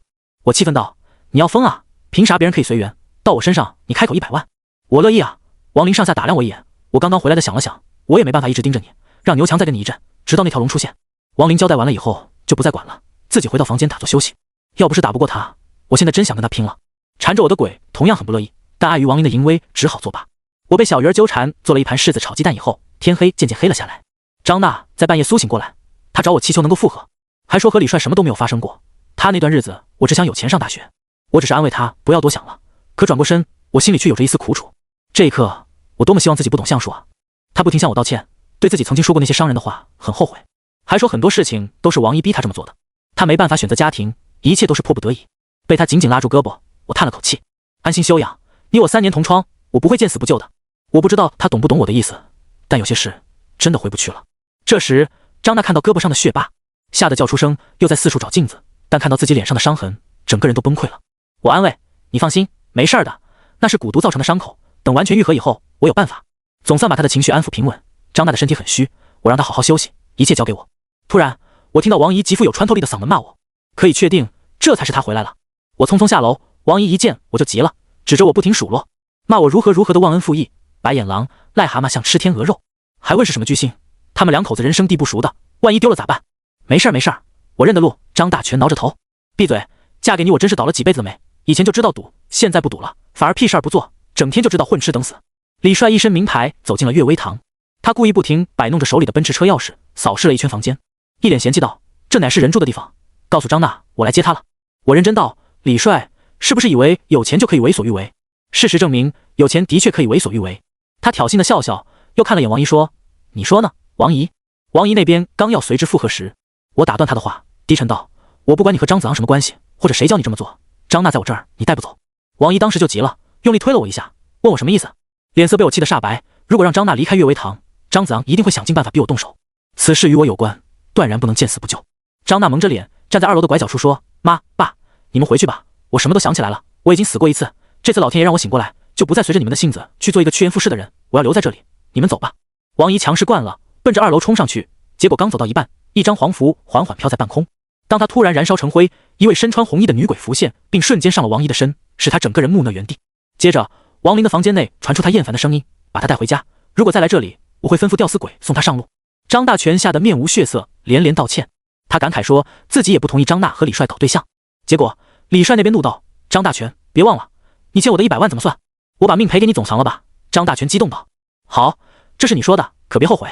我气愤道，你要疯啊，凭啥别人可以随缘，到我身上你开口100万？我乐意啊。王林上下打量我一眼，我刚刚回来的想了想，我也没办法一直盯着你，让牛强再跟你一阵，直到那条龙出现。王林交代完了以后就不再管了，自己回到房间打坐休息。要不是打不过他，我现在真想跟他拼了。缠着我的鬼同样很不乐意，但碍于王林的淫威，只好作罢。我被小鱼儿纠缠，做了一盘柿子炒鸡蛋以后，天黑渐渐黑了下来。张娜在半夜苏醒过来，她找我祈求能够复合，还说和李帅什么都没有发生过。他那段日子，我只想有钱上大学。我只是安慰他不要多想了，可转过身，我心里却有着一丝苦楚。这一刻，我多么希望自己不懂相术啊！他不停向我道歉，对自己曾经说过那些伤人的话很后悔，还说很多事情都是王姨逼他这么做的，他没办法选择家庭，一切都是迫不得已。被他紧紧拉住胳膊，我叹了口气，安心休养，你我3年同窗，我不会见死不救的。我不知道他懂不懂我的意思，但有些事真的回不去了。这时，张娜看到胳膊上的血疤，吓得叫出声，又在四处找镜子，但看到自己脸上的伤痕，整个人都崩溃了。我安慰，你放心，没事的，那是蛊毒造成的伤口，等完全愈合以后，我有办法。总算把他的情绪安抚平稳。张娜的身体很虚，我让他好好休息，一切交给我。突然，我听到王姨极富有穿透力的嗓门骂我，可以确定这才是他回来了。我匆匆下楼，王姨一见我就急了，指着我不停数落，骂我如何的忘恩负义，白眼狼、癞蛤蟆像吃天鹅肉，还问是什么巨星。他们2口子人生地不熟的，万一丢了咋办？没事儿，我认得路。张大全挠着头，闭嘴，嫁给你我真是倒了几辈子了没？以前就知道赌，现在不赌了，反而屁事儿不做，整天就知道混吃等死。李帅一身名牌走进了悦微堂，他故意不停摆弄着手里的奔驰车钥匙，扫视了一圈房间，一脸嫌弃道，这乃是人住的地方，告诉张娜我来接她了。我认真道，李帅是不是以为有钱就可以为所欲为？事实证明，有钱的确可以为所欲为。他挑衅的笑笑，又看了眼王姨说，你说呢，王姨？王姨那边刚要随之附和时，我打断他的话，低沉道，我不管你和张子昂什么关系，或者谁教你这么做，张娜在我这儿你带不走。王姨当时就急了，用力推了我一下，问我什么意思，脸色被我气得煞白。如果让张娜离开悦微堂，张子昂一定会想尽办法逼我动手，此事与我有关，断然不能见死不救。张娜蒙着脸站在2楼的拐角处说，妈爸，你们回去吧，我什么都想起来了，我已经死过一次，这次老天爷让我醒过来，就不再随着你们的性子去做一个趋炎附势的人，我要留在这里，你们走吧。王姨强势惯了，奔着2楼冲上去，结果刚走到一半，一张黄符缓缓飘在半空。当他突然燃烧成灰，一位身穿红衣的女鬼浮现，并瞬间上了王姨的身，使她整个人木讷原地。接着，王林的房间内传出他厌烦的声音，把他带回家，如果再来这里，我会吩咐吊死鬼送他上路。张大全吓得面无血色，连连道歉。他感慨说自己也不同意张娜和李帅搞对象。结果李帅那边怒道，张大全，别忘了，你欠我的100万怎么算？我把命赔给你总藏了吧？张大全激动道，好，这是你说的，可别后悔。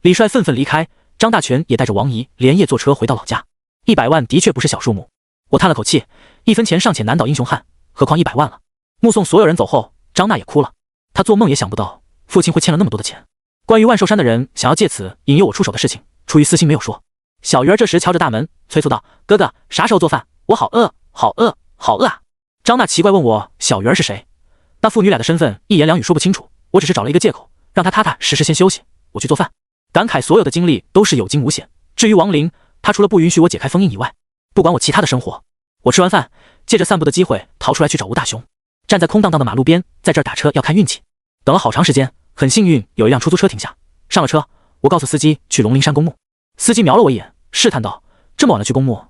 李帅愤愤离开，张大全也带着王姨连夜坐车回到老家。100万的确不是小数目，我叹了口气，1分钱尚且难倒英雄汉，何况100万了。目送所有人走后，张娜也哭了，她做梦也想不到父亲会欠了那么多的钱。关于万寿山的人想要借此引诱我出手的事情，出于私心没有说。小鱼儿这时敲着大门，催促道，哥哥，啥时候做饭？我好饿，好饿，好饿啊！张娜奇怪问我小鱼儿是谁，那父女俩的身份一言两语说不清楚，我只是找了一个借口，让他踏踏实实先休息，我去做饭。感慨所有的经历都是有惊无险。至于王林，他除了不允许我解开封印以外，不管我其他的生活。我吃完饭，借着散步的机会逃出来去找吴大雄，站在空荡荡的马路边，在这儿打车要看运气。等了好长时间，很幸运有一辆出租车停下，上了车，我告诉司机去龙陵山公墓。司机瞄了我一眼，试探道，这么晚了去公墓，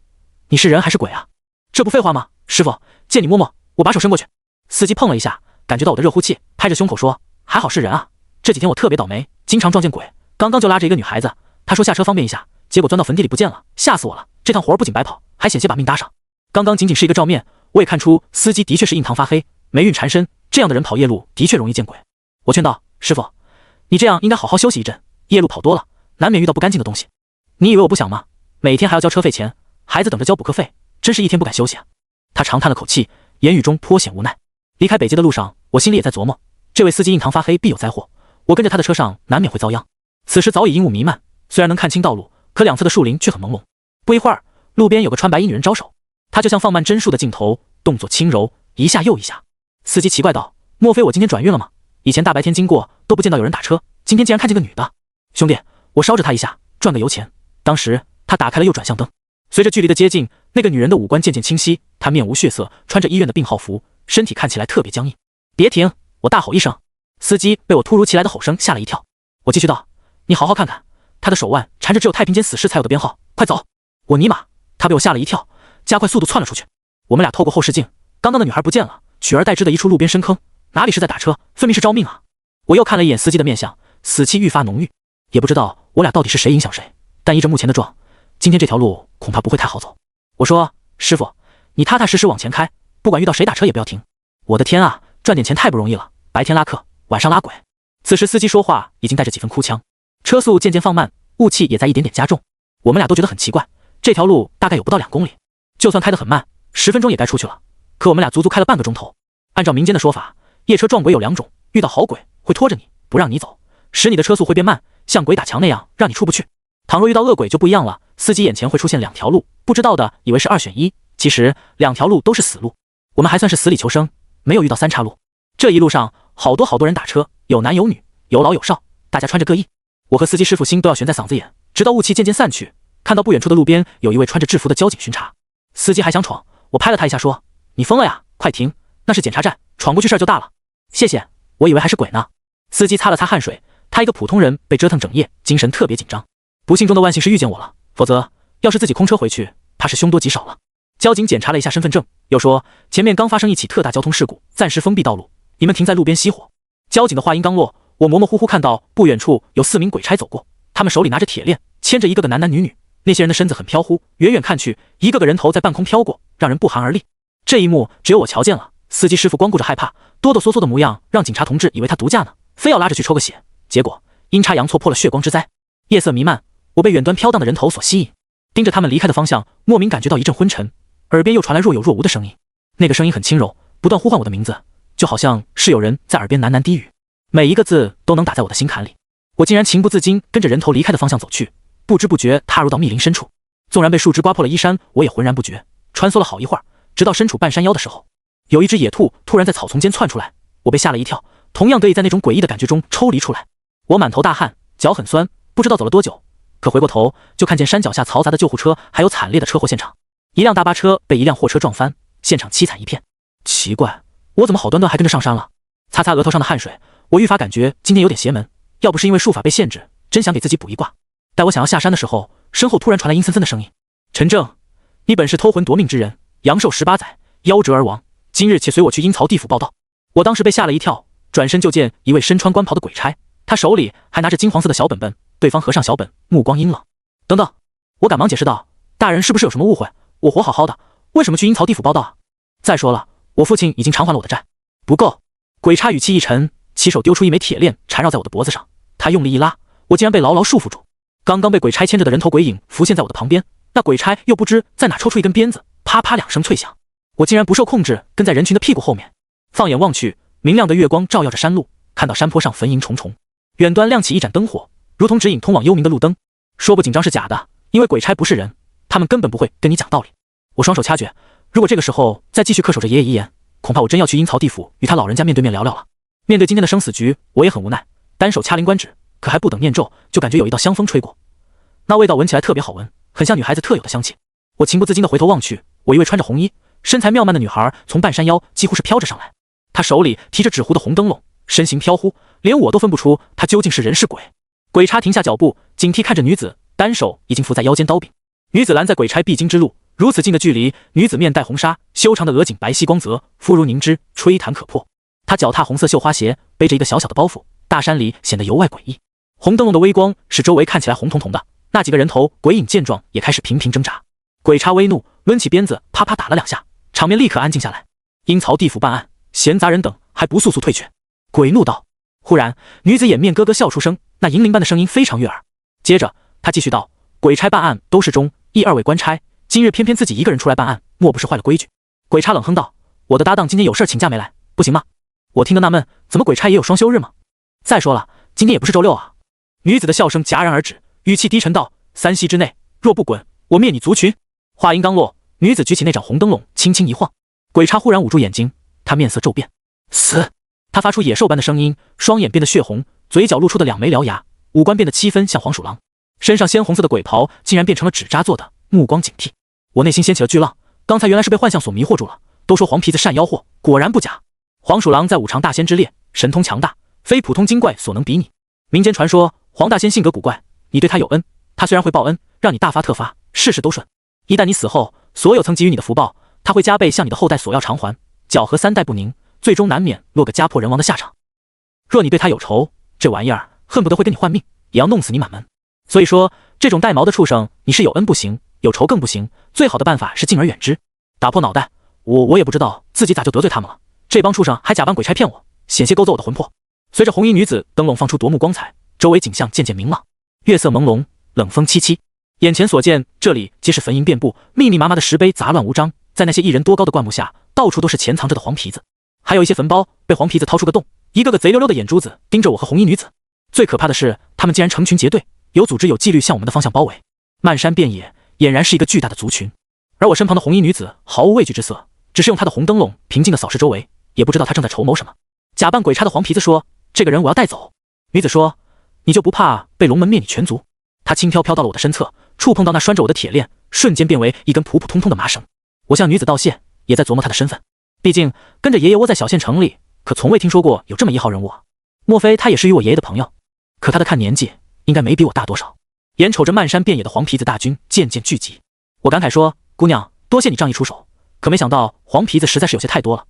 你是人还是鬼啊？这不废话吗？师傅，借你摸摸。我把手伸过去，司机碰了一下，感觉到我的热乎气，拍着胸口说，还好是人啊，这几天我特别倒霉，经常撞见鬼，刚刚就拉着一个女孩子，她说下车方便一下，结果钻到坟地里不见了，吓死我了，这趟活不仅白跑，还险些把命搭上。刚刚仅仅是一个照面，我也看出司机的确是印堂发黑，霉运缠身，这样的人跑夜路的确容易见鬼。我劝道：师傅，你这样应该好好休息一阵，夜路跑多了，难免遇到不干净的东西。你以为我不想吗？每天还要交车费钱，孩子等着交补课费，真是一天不敢休息啊。他长叹了口气，言语中颇显无奈。离开北街的路上，我心里也在琢磨，这位司机印堂发黑必有灾祸，我跟着他的车上难免会遭殃。此时早已阴雾弥漫，虽然能看清道路，可两侧的树林却很朦胧。不一会儿，路边有个穿白衣女人招手，她就像放慢帧数的镜头，动作轻柔，一下又一下。司机奇怪道：莫非我今天转运了吗？以前大白天经过都不见到有人打车，今天竟然看见个女的。兄弟，我捎着她一下，赚个油钱。当时他打开了右转向灯，随着距离的接近，那个女人的五官渐渐清晰，她面无血色，穿着医院的病号服，身体看起来特别僵硬。别停！我大吼一声，司机被我突如其来的吼声吓了一跳。我继续道：你好好看看，他的手腕缠着只有太平间死士才有的编号，快走！我尼玛！他被我吓了一跳，加快速度窜了出去。我们俩透过后视镜，刚刚的女孩不见了，取而代之的一处路边深坑，哪里是在打车，分明是招命啊！我又看了一眼司机的面相，死气愈发浓郁，也不知道我俩到底是谁影响谁，但依着目前的状，今天这条路恐怕不会太好走。我说：师傅，你踏踏实实往前开，不管遇到谁打车也不要停。我的天啊，赚点钱太不容易了，白天拉客，晚上拉鬼。此时司机说话已经带着几分哭腔，车速渐渐放慢，雾气也在一点点加重。我们俩都觉得很奇怪，这条路大概有不到2公里，就算开得很慢，10分钟也该出去了。可我们俩足足开了半个钟头。按照民间的说法，夜车撞鬼有2种，遇到好鬼会拖着你，不让你走，使你的车速会变慢，像鬼打墙那样让你出不去。倘若遇到恶鬼就不一样了，司机眼前会出现2条路，不知道的以为是2选1，其实2条路都是死路。我们还算是死里求生，没有遇到3岔路。这一路上好多人打车，有男有女，有老有少，大家穿着各异。我和司机师傅心都要悬在嗓子眼，直到雾气渐渐散去，看到不远处的路边有一位穿着制服的交警巡查。司机还想闯，我拍了他一下说：你疯了呀，快停，那是检查站，闯过去事儿就大了。谢谢，我以为还是鬼呢。司机擦了擦汗水，他一个普通人被折腾整夜，精神特别紧张。不幸中的万幸是遇见我了，否则要是自己空车回去，怕是凶多吉少了。交警检查了一下身份证，又说前面刚发生一起特大交通事故，暂时封闭道路，你们停在路边熄火。交警的话音刚落，我模模糊糊看到不远处有4名鬼差走过，他们手里拿着铁链，牵着一个个男男女女，那些人的身子很飘忽，远远看去，一个个人头在半空飘过，让人不寒而栗。这一幕只有我瞧见了，司机师傅光顾着害怕，哆哆嗦嗦的模样，让警察同志以为他毒驾呢，非要拉着去抽个血，结果阴差阳错破了血光之灾。夜色弥漫，我被远端飘荡的人头所吸引，盯着他们离开的方向，莫名感觉到一阵昏沉，耳边又传来若有若无的声音。那个声音很轻柔，不断呼唤我的名字，就好像是有人在耳边喃喃低语，每一个字都能打在我的心坎里。我竟然情不自禁跟着人头离开的方向走去，不知不觉踏入到密林深处。纵然被树枝刮破了衣衫，我也浑然不觉，穿梭了好一会儿，直到身处半山腰的时候，有一只野兔突然在草丛间窜出来，我被吓了一跳，同样得以在那种诡异的感觉中抽离出来。我满头大汗，脚很酸，不知道走了多久，可回过头就看见山脚下嘈杂的救护车，还有惨烈的车祸现场。一辆大巴车被一辆货车撞翻，现场凄惨一片。奇怪，我怎么好端端还跟着上山了？擦擦额头上的汗水，我愈发感觉今天有点邪门，要不是因为术法被限制，真想给自己补一卦。待我想要下山的时候，身后突然传来阴森森的声音：陈正，你本是偷魂夺命之人，阳寿18载，夭折而亡，今日且随我去阴曹地府报道。我当时被吓了一跳，转身就见一位身穿官袍的鬼差，他手里还拿着金黄色的小本本，对方合上小本，目光阴冷。等等，我赶忙解释道：大人是不是有什么误会？我活好好的，为什么去阴曹地府报道啊？再说了，我父亲已经偿还了我的债。不够。鬼差语气一沉，起手丢出一枚铁链缠绕在我的脖子上，他用力一拉，我竟然被牢牢束缚住。刚刚被鬼差牵着的人头鬼影浮现在我的旁边，那鬼差又不知在哪抽出一根鞭子，啪啪2声脆响，我竟然不受控制跟在人群的屁股后面。放眼望去，明亮的月光照耀着山路，看到山坡上坟茔重重，远端亮起一盏灯火，如同指引通往幽冥的路灯。说不紧张是假的，因为鬼差不是人，他们根本不会跟你讲道理。我双手掐诀，如果这个时候再继续恪守着爷爷遗言，恐怕我真要去阴曹地府与他老人家面对面聊聊了。面对今天的生死局，我也很无奈，单手掐灵官指，可还不等念咒，就感觉有一道香风吹过，那味道闻起来特别好闻，很像女孩子特有的香气。我情不自禁地回头望去，我一位穿着红衣、身材妙曼的女孩从半山腰几乎是飘着上来，她手里提着纸糊的红灯笼，身形飘忽，连我都分不出她究竟是人是鬼。鬼差停下脚步，警惕看着女子，单手已经扶在腰间刀柄。女子拦在鬼差必经之路，如此近的距离，女子面带红纱，修长的额颈白皙光泽，肤如凝脂，吹弹可破。她脚踏红色绣花鞋，背着一个小小的包袱，大山里显得尤外诡异。红灯笼的微光使周围看起来红彤彤的，那几个人头鬼影见状也开始频频挣扎。鬼差微怒，抡起鞭子啪啪打了2下，场面立刻安静下来。阴曹地府办案，闲杂人等还不速速退却！鬼怒道。忽然，女子掩面咯咯笑出声，那银铃般的声音非常悦耳。接着，他继续道：“鬼差办案都是中、一2位官差，今日偏偏自己一个人出来办案，莫不是坏了规矩？”鬼差冷哼道：“我的搭档今天有事请假没来，不行吗？”我听得纳闷，怎么鬼差也有双休日吗？再说了，今天也不是周6啊！女子的笑声戛然而止，语气低沉道：“3息之内，若不滚，我灭你族群！”话音刚落，女子举起那盏红灯笼，轻轻一晃，鬼差忽然捂住眼睛，他面色骤变，死！他发出野兽般的声音，双眼变得血红，嘴角露出的2枚獠牙，五官变得7分像黄鼠狼，身上鲜红色的鬼袍竟然变成了纸扎做的，目光警惕。我内心掀起了巨浪，刚才原来是被幻象所迷惑住了。都说黄皮子善妖惑，果然不假。黄鼠狼在五常大仙之列，神通强大，非普通精怪所能比拟。民间传说黄大仙性格古怪，你对他有恩，他虽然会报恩，让你大发特发，事事都顺。一旦你死后，所有曾给予你的福报，他会加倍向你的后代索要偿还，搅和3代不宁，最终难免落个家破人亡的下场。若你对他有仇，这玩意儿恨不得会跟你换命，也要弄死你满门。所以说，这种带毛的畜生，你是有恩不行，有仇更不行，最好的办法是敬而远之，打破脑袋。我也不知道自己咋就得罪他们了，这帮畜生还假扮鬼差骗我，险些勾走我的魂魄。随着红衣女子灯笼放出夺目光彩，周围景象渐渐明朗，月色朦胧，冷风凄凄。眼前所见，这里皆是坟茔遍布，密密麻麻的石碑杂乱无章，在那些1人多高的灌木下，到处都是潜藏着的黄皮子，还有一些坟包被黄皮子掏出个洞，一个个贼溜溜的眼珠子盯着我和红衣女子。最可怕的是，他们竟然成群结队，有组织有纪律向我们的方向包围，漫山遍野，俨然是一个巨大的族群。而我身旁的红衣女子毫无畏惧之色，只是用她的红灯笼平静地扫视周围，也不知道她正在筹谋什么。假扮鬼差的黄皮子说：“这个人我要带走。”女子说：“你就不怕被龙门灭你全族？”她轻飘飘到了我的身侧，触碰到那拴着我的铁链，瞬间变为一根普普通通的麻绳。我向女子道谢，也在琢磨她的身份，毕竟跟着爷爷窝在小县城里，可从未听说过有这么一号人物啊。莫非他也是与我爷爷的朋友？可他的看年纪应该没比我大多少。眼瞅着漫山遍野的黄皮子大军渐渐聚集，我感慨说：“姑娘，多谢你仗义出手，可没想到黄皮子实在是有些太多了。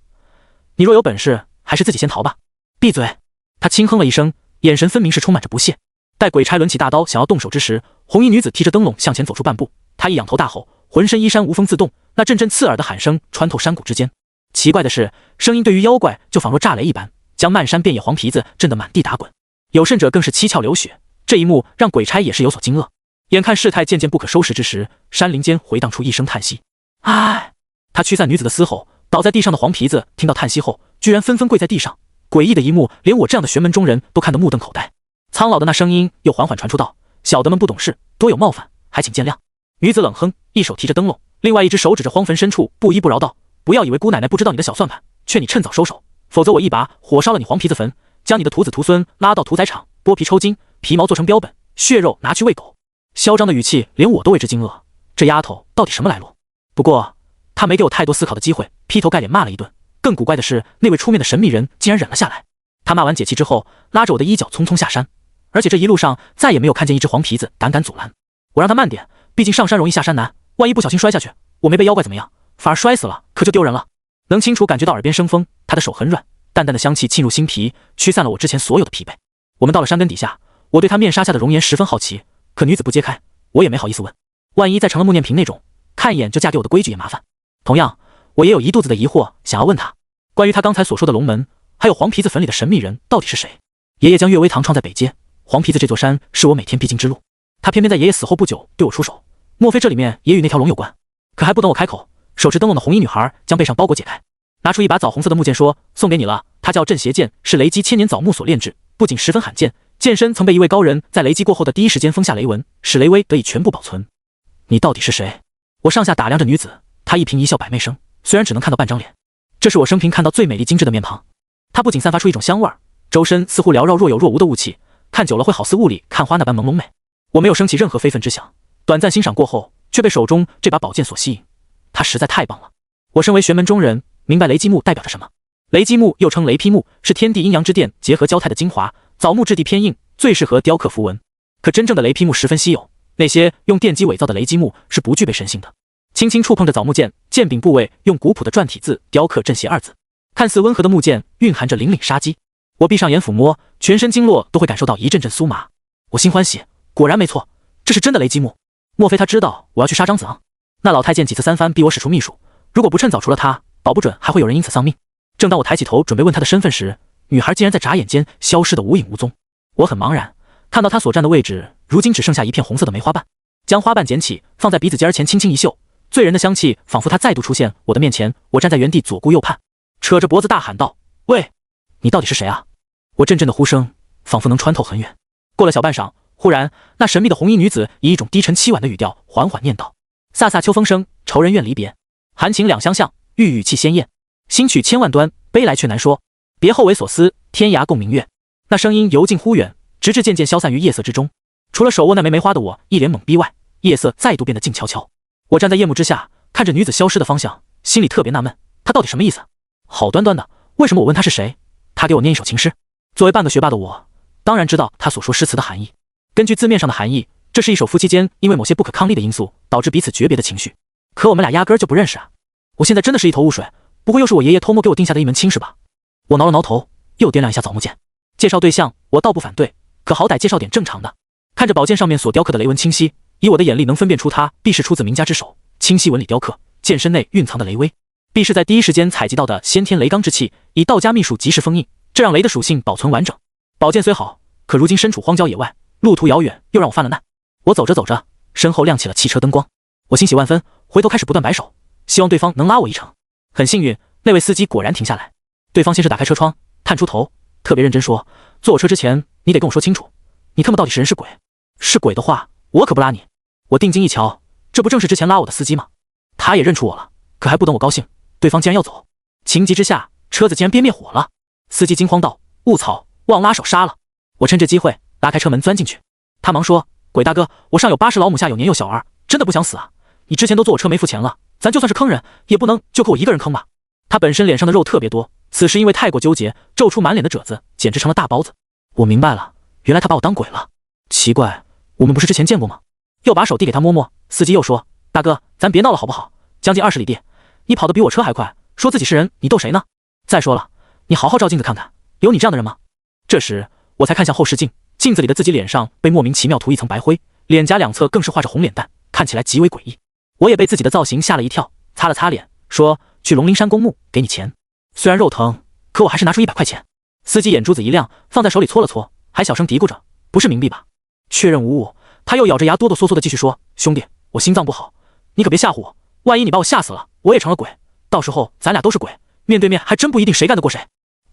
你若有本事，还是自己先逃吧。”闭嘴！他轻哼了一声，眼神分明是充满着不屑。待鬼差抡起大刀想要动手之时，红衣女子提着灯笼向前走出半步，她一仰头大吼，浑身衣衫无风自动，那阵阵刺耳的喊声穿透山谷之间。奇怪的是，声音对于妖怪就仿若炸雷一般，将漫山遍野黄皮子震得满地打滚，有甚者更是七窍流血。这一幕让鬼差也是有所惊愕。眼看事态渐渐不可收拾之时，山林间回荡出一声叹息：“唉！”他驱散女子的嘶吼，倒在地上的黄皮子听到叹息后，居然纷纷跪在地上。诡异的一幕，连我这样的玄门中人都看得目瞪口呆。苍老的那声音又缓缓传出道：“小的们不懂事，多有冒犯，还请见谅。”女子冷哼，一手提着灯笼，另外一只手指着荒坟深处，不依不饶道：“不要以为姑奶奶不知道你的小算盘，劝你趁早收手，否则我一把火烧了你黄皮子坟，将你的徒子徒孙拉到屠宰场，剥皮抽筋，皮毛做成标本，血肉拿去喂狗。”嚣张的语气连我都为之惊愕，这丫头到底什么来路？不过她没给我太多思考的机会，劈头盖脸骂了一顿。更古怪的是，那位出面的神秘人竟然忍了下来。他骂完解气之后，拉着我的衣角匆匆下山，而且这一路上再也没有看见一只黄皮子胆敢阻拦。我让他慢点，毕竟上山容易下山难，万一不小心摔下去，我没被妖怪怎么样，反而摔死了，可就丢人了。能清楚感觉到耳边生风，他的手很软，淡淡的香气沁入心脾，驱散了我之前所有的疲惫。我们到了山根底下，我对他面纱下的容颜十分好奇，可女子不揭开，我也没好意思问，万一再成了穆念萍那种看一眼就嫁给我的规矩也麻烦。同样，我也有一肚子的疑惑想要问他，关于他刚才所说的龙门，还有黄皮子坟里的神秘人到底是谁？爷爷将岳微堂创在北街，黄皮子这座山是我每天必经之路，他偏偏在爷爷死后不久对我出手，莫非这里面也与那条龙有关？可还不等我开口，手持灯笼的红衣女孩将背上包裹解开，拿出一把枣红色的木剑说：“送给你了，它叫镇邪剑，是雷击千年枣木所炼制，不仅十分罕见，剑身曾被一位高人在雷击过后的第一时间封下雷纹，使雷威得以全部保存。”你到底是谁？我上下打量着女子，她一颦一笑百媚生，虽然只能看到半张脸，这是我生平看到最美丽精致的面庞。她不仅散发出一种香味，周身似乎缭绕若有若无的雾气，看久了会好似雾里看花那般朦胧美。我没有升起任何非分之想，短暂欣赏过后，却被手中这把宝剑所吸引。它实在太棒了。我身为玄门中人，明白雷击木代表着什么。雷击木又称雷劈木，是天地阴阳之电结合交泰的精华，枣木质地偏硬，最适合雕刻符文。可真正的雷劈木十分稀有，那些用电机伪造的雷击木是不具备神性的。轻轻触碰着枣木剑，剑柄部位用古朴的篆体字雕刻镇邪二字，看似温和的木剑蕴含着凛凛杀机。我闭上眼抚摸，全身经络都会感受到一阵阵酥麻。我心欢喜，果然没错，这是真的雷击木。莫非他知道我要去杀张子昂？那老太监几次三番逼我使出秘术，如果不趁早除了他，保不准还会有人因此丧命。正当我抬起头准备问他的身份时，女孩竟然在眨眼间消失得无影无踪。我很茫然，看到她所站的位置，如今只剩下一片红色的梅花瓣。将花瓣捡起，放在鼻子尖前轻轻一嗅，醉人的香气仿佛她再度出现我的面前。我站在原地左顾右盼，扯着脖子大喊道：“喂，你到底是谁啊？”我阵阵的呼声仿佛能穿透很远。过了小半晌，忽然那神秘的红衣女子以一种低沉凄婉的语调缓缓念道：“飒飒秋风生，愁人怨离别。含情两相向，欲语气鲜艳。新曲千万端，悲来却难说。别后为所思，天涯共明月。”那声音由近忽远，直至渐渐消散于夜色之中。除了手握那枚梅花的我一脸懵逼外，夜色再度变得静悄悄。我站在夜幕之下，看着女子消失的方向，心里特别纳闷，她到底什么意思？好端端的，为什么我问她是谁，她给我念一首情诗？作为半个学霸的我，当然知道她所说诗词的含义。根据字面上的含义，这是一首夫妻间因为某些不可抗力的因素导致彼此诀别的情绪。可我们俩压根儿就不认识啊！我现在真的是一头雾水，不会又是我爷爷偷摸给我定下的一门亲事吧？我挠了挠头，又掂量一下枣木剑。介绍对象我倒不反对，可好歹介绍点正常的。看着宝剑上面所雕刻的雷纹清晰，以我的眼力能分辨出它必是出自名家之手。清晰纹理雕刻，剑身内蕴藏的雷威，必是在第一时间采集到的先天雷罡之气，以道家秘术及时封印，这让雷的属性保存完整。宝剑虽好，可如今身处荒郊野外，路途遥远，又让我犯了难。我走着走着，身后亮起了汽车灯光，我欣喜万分，回头开始不断摆手，希望对方能拉我一程。很幸运，那位司机果然停下来。对方先是打开车窗，探出头，特别认真说：“坐我车之前，你得跟我说清楚，你他妈到底是人是鬼？是鬼的话，我可不拉你。”我定睛一瞧，这不正是之前拉我的司机吗？他也认出我了，可还不等我高兴，对方竟然要走。情急之下，车子竟然憋灭火了。司机惊慌道：“误操，忘拉手刹了！”我趁这机会拉开车门钻进去。他忙说：“鬼大哥，我上有80老母，下有年幼小儿，真的不想死啊！你之前都坐我车没付钱了，咱就算是坑人，也不能就可我一个人坑吧？”他本身脸上的肉特别多，此时因为太过纠结，皱出满脸的褶子，简直成了大包子。我明白了，原来他把我当鬼了。奇怪，我们不是之前见过吗？又把手递给他摸摸。司机又说：“大哥，咱别闹了好不好？将近20里地，你跑得比我车还快，说自己是人，你逗谁呢？再说了，你好好照镜子看看，有你这样的人吗？”这时我才看向后视镜，镜子里的自己脸上被莫名其妙涂一层白灰，脸颊两侧更是画着红脸蛋，看起来极为诡异。我也被自己的造型吓了一跳，擦了擦脸，说：“去龙陵山公墓，给你钱。”虽然肉疼，可我还是拿出100块钱。司机眼珠子一亮，放在手里搓了搓，还小声嘀咕着：“不是冥币吧？”确认无误，他又咬着牙哆哆嗦嗦的继续说：“兄弟，我心脏不好，你可别吓唬我，万一你把我吓死了，我也成了鬼，到时候咱俩都是鬼，面对面还真不一定谁干得过谁。”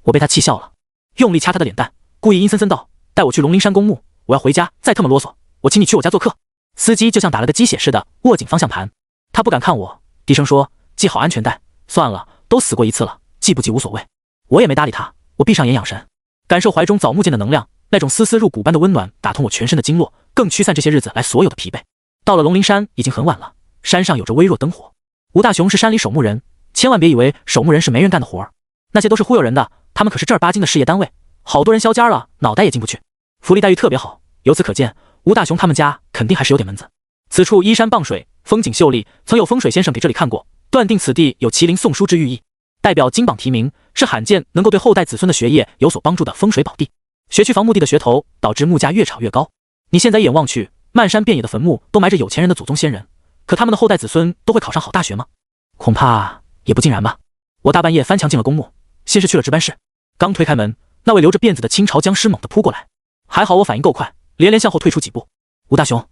我被他气笑了，用力掐他的脸蛋，故意阴森森道：“带我去龙陵山公墓，我要回家，再他妈啰嗦，我请你去我家做客。”司机就像打了个鸡血似的，握紧方向盘。他不敢看我，低声说：“系好安全带。”算了，都死过一次了，系不系无所谓。我也没搭理他，我闭上眼养神，感受怀中枣木剑的能量，那种丝丝入骨般的温暖打通我全身的经络，更驱散这些日子来所有的疲惫。到了龙陵山已经很晚了，山上有着微弱灯火。吴大雄是山里守墓人，千万别以为守墓人是没人干的活儿，那些都是忽悠人的，他们可是正儿八经的事业单位，好多人削尖了脑袋也进不去，福利待遇特别好。由此可见，吴大雄他们家肯定还是有点门子。此处依山傍水，风景秀丽，曾有风水先生给这里看过，断定此地有麒麟送书之寓意，代表金榜题名，是罕见能够对后代子孙的学业有所帮助的风水宝地。学区房墓地的噱头导致墓价越炒越高。你现在一眼望去，漫山遍野的坟墓都埋着有钱人的祖宗先人，可他们的后代子孙都会考上好大学吗？恐怕也不尽然吧。我大半夜翻墙进了公墓，先是去了值班室，刚推开门，那位留着辫子的清朝僵尸猛地扑过来，还好我反应够快，连连向后退出几步。吴大雄，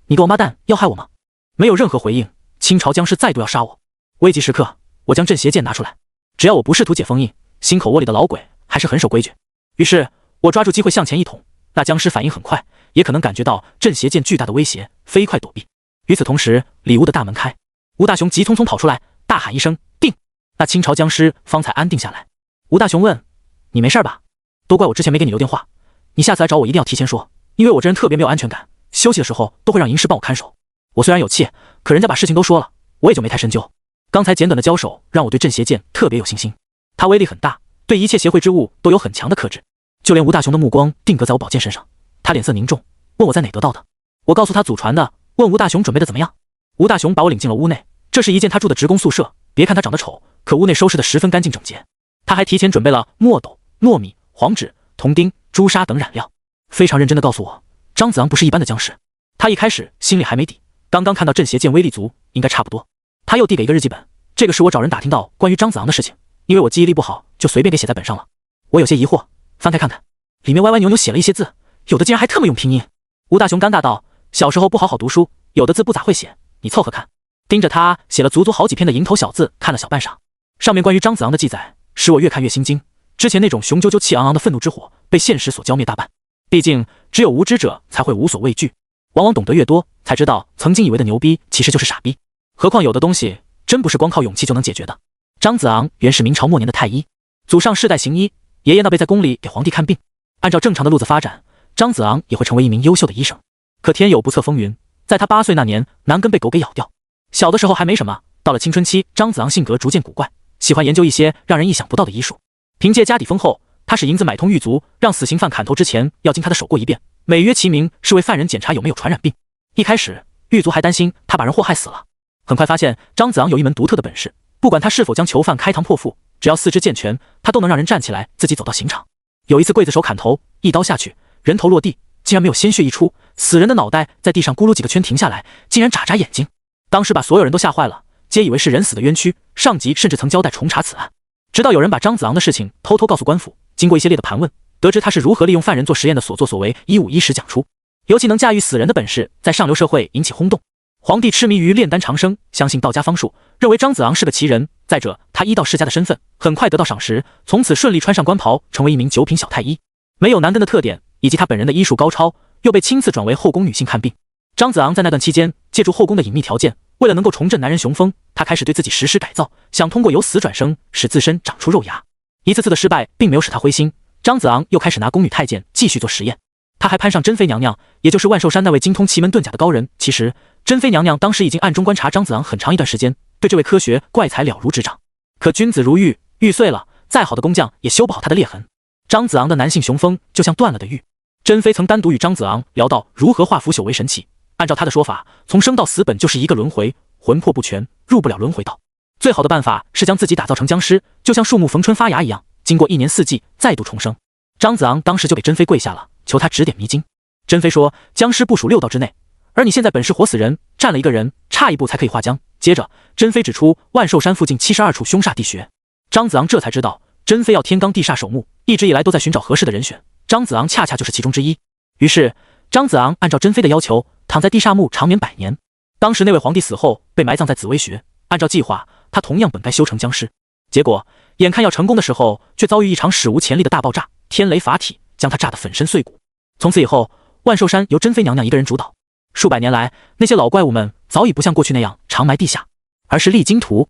你个王八蛋要害我吗？没有任何回应，清朝僵尸再度要杀我。危急时刻，我将镇邪剑拿出来，只要我不试图解封印，心口窝里的老鬼还是很守规矩。于是我抓住机会向前一捅，那僵尸反应很快，也可能感觉到镇邪剑巨大的威胁，飞快躲避。与此同时，里屋的大门开，吴大雄急匆匆跑出来，大喊一声定，那清朝僵尸方才安定下来。吴大雄问：“你没事吧？都怪我之前没给你留电话，你下次来找我一定要提前说，因为我这人特别没有安全感，休息的时候都会让银师帮我看守。”我虽然有气，可人家把事情都说了，我也就没太深究。刚才简短的交手让我对镇邪剑特别有信心，它威力很大，对一切邪秽之物都有很强的克制。就连吴大雄的目光定格在我宝剑身上，他脸色凝重，问我在哪得到的。我告诉他祖传的，问吴大雄准备的怎么样。吴大雄把我领进了屋内，这是一间他住的职工宿舍，别看他长得丑，可屋内收拾得十分干净整洁。他还提前准备了墨斗、糯米、黄纸、铜钉、朱砂等染料，非常认真地告诉我，张子昂不是一般的僵尸。他一开始心里还没底，刚刚看到镇邪剑威力足，应该差不多。他又递给一个日记本，这个是我找人打听到关于张子昂的事情，因为我记忆力不好，就随便给写在本上了。我有些疑惑，翻开看看，里面歪歪扭扭写了一些字，有的竟然还特么用拼音。吴大雄尴尬道：“小时候不好好读书，有的字不咋会写，你凑合看。”盯着他写了足足好几篇的蝇头小字，看了小半晌。上面关于张子昂的记载，使我越看越心惊。之前那种雄赳赳气昂昂的愤怒之火，被现实所浇灭大半。毕竟，只有无知者才会无所畏惧，往往懂得越多，才知道曾经以为的牛逼，其实就是傻逼。何况有的东西，真不是光靠勇气就能解决的。张子昂原是明朝末年的太医，祖上世代行医，爷爷那辈在宫里给皇帝看病。按照正常的路子发展，张子昂也会成为一名优秀的医生。可天有不测风云，在他8岁那年，南根被狗给咬掉。小的时候还没什么，到了青春期，张子昂性格逐渐古怪，喜欢研究一些让人意想不到的医术。凭借家底丰厚，他使银子买通狱卒，让死刑犯砍头之前要经他的手过一遍，美曰其名是为犯人检查有没有传染病。一开始，狱卒还担心他把人祸害死了，很快发现张子昂有一门独特的本事，不管他是否将囚犯开膛破腹，只要四肢健全，他都能让人站起来自己走到刑场。有一次刽子手砍头，一刀下去，人头落地，竟然没有鲜血溢出，死人的脑袋在地上咕噜几个圈停下来，竟然眨眨眼睛。当时把所有人都吓坏了，皆以为是人死的冤屈，上级甚至曾交代重查此案。直到有人把张子昂的事情偷偷告诉官府，经过一系列的盘问，得知他是如何利用犯人做实验的所作所为，一五一十讲出。尤其能驾驭死人的本事，在上流社会引起轰动。皇帝痴迷于炼丹长生，相信道家方术，认为张子昂是个奇人。再者，他医道世家的身份，很快得到赏识，从此顺利穿上官袍，成为一名9品小太医。没有南根的特点，以及他本人的医术高超，又被亲自转为后宫女性看病。张子昂在那段期间，借助后宫的隐秘条件，为了能够重振男人雄风，他开始对自己实施改造，想通过由死转生，使自身长出肉芽。一次次的失败并没有使他灰心，张子昂又开始拿宫女太监继续做实验。他还攀上珍妃娘娘，也就是万寿山那位精通奇门遁甲的高人。其实珍妃娘娘当时已经暗中观察张子昂很长一段时间，对这位科学怪才了如指掌。可君子如玉，玉碎了，再好的工匠也修不好他的裂痕。张子昂的男性雄风就像断了的玉。珍妃曾单独与张子昂聊到如何化腐朽为神奇。按照他的说法，从生到死本就是一个轮回，魂魄不全，入不了轮回道。最好的办法是将自己打造成僵尸，就像树木逢春发芽一样，经过1年4季再度重生。张子昂当时就给珍妃跪下了，求他指点迷津。珍妃说，僵尸不属6道之内，而你现在本是活死人，占了一个人，差一步才可以化僵。接着，珍妃指出万寿山附近72处凶煞地穴。张子昂这才知道，珍妃要天罡地煞守墓，一直以来都在寻找合适的人选，张子昂恰恰就是其中之一。于是，张子昂按照珍妃的要求，躺在地煞墓长眠100年。当时那位皇帝死后被埋葬在紫薇穴，按照计划，他同样本该修成僵尸。结果，眼看要成功的时候，却遭遇一场史无前例的大爆炸，天雷伐体，将他炸得粉身碎骨。从此以后，万寿山由珍妃娘娘一个人主导。数百年来，那些老怪物们早已不像过去那样长埋地下，而是励精图。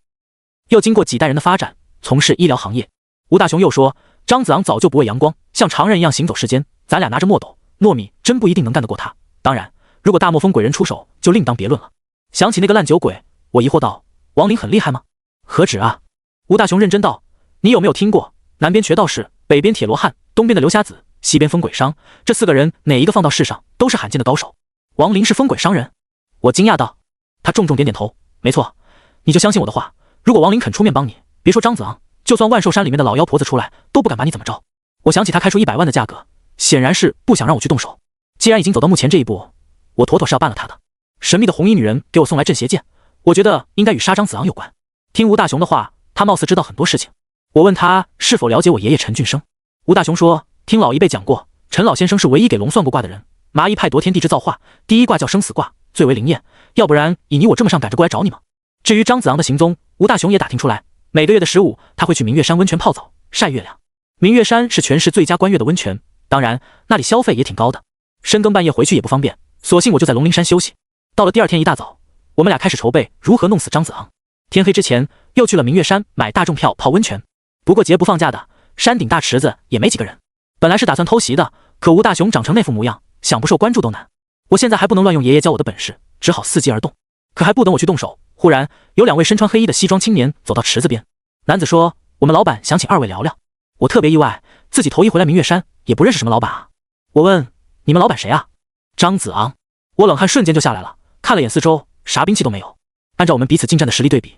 又经过几代人的发展，从事医疗行业。吴大雄又说，张子昂早就不畏阳光，像常人一样行走世间，咱俩拿着墨斗、糯米，真不一定能干得过他。当然，如果大漠风鬼人出手，就另当别论了。想起那个烂酒鬼，我疑惑道，王林很厉害吗？何止啊！吴大雄认真道，你有没有听过，南边瘸道士，北边铁罗汉，东边的刘瞎子，西边风鬼商，这4个人哪一个放到世上都是罕见的高手。王林是风鬼商人？我惊讶道。他重重点点头，没错，你就相信我的话，如果王林肯出面帮你，别说张子昂，就算万寿山里面的老妖婆子出来，都不敢把你怎么着。我想起他开出100万的价格，显然是不想让我去动手。既然已经走到目前这一步，我妥妥是要办了他的。神秘的红衣女人给我送来镇邪剑，我觉得应该与杀张子昂有关。听吴大雄的话，他貌似知道很多事情。我问他是否了解我爷爷陈俊生，吴大雄说，听老一辈讲过，陈老先生是唯一给龙算过卦的人，麻衣派夺天地之造化，第一卦叫生死卦，最为灵验，要不然以你我这么上赶着过来找你吗？至于张子昂的行踪，吴大雄也打听出来，每个月的15，他会去明月山温泉泡澡晒月亮。明月山是全市最佳观月的温泉，当然那里消费也挺高的，深更半夜回去也不方便，索性我就在龙陵山休息。到了第2天一大早，我们俩开始筹备如何弄死张子昂。天黑之前，又去了明月山买大众票泡温泉。不过节不放假的，山顶大池子也没几个人。本来是打算偷袭的，可吴大雄长成那副模样，想不受关注都难。我现在还不能乱用爷爷教我的本事，只好伺机而动。可还不等我去动手，忽然有2位身穿黑衣的西装青年走到池子边。男子说，我们老板想请2位聊聊。我特别意外，自己头一回来明月山，也不认识什么老板啊。我问，你们老板谁啊？张子昂。我冷汗瞬间就下来了，看了眼四周，啥兵器都没有。按照我们彼此近战的实力对比，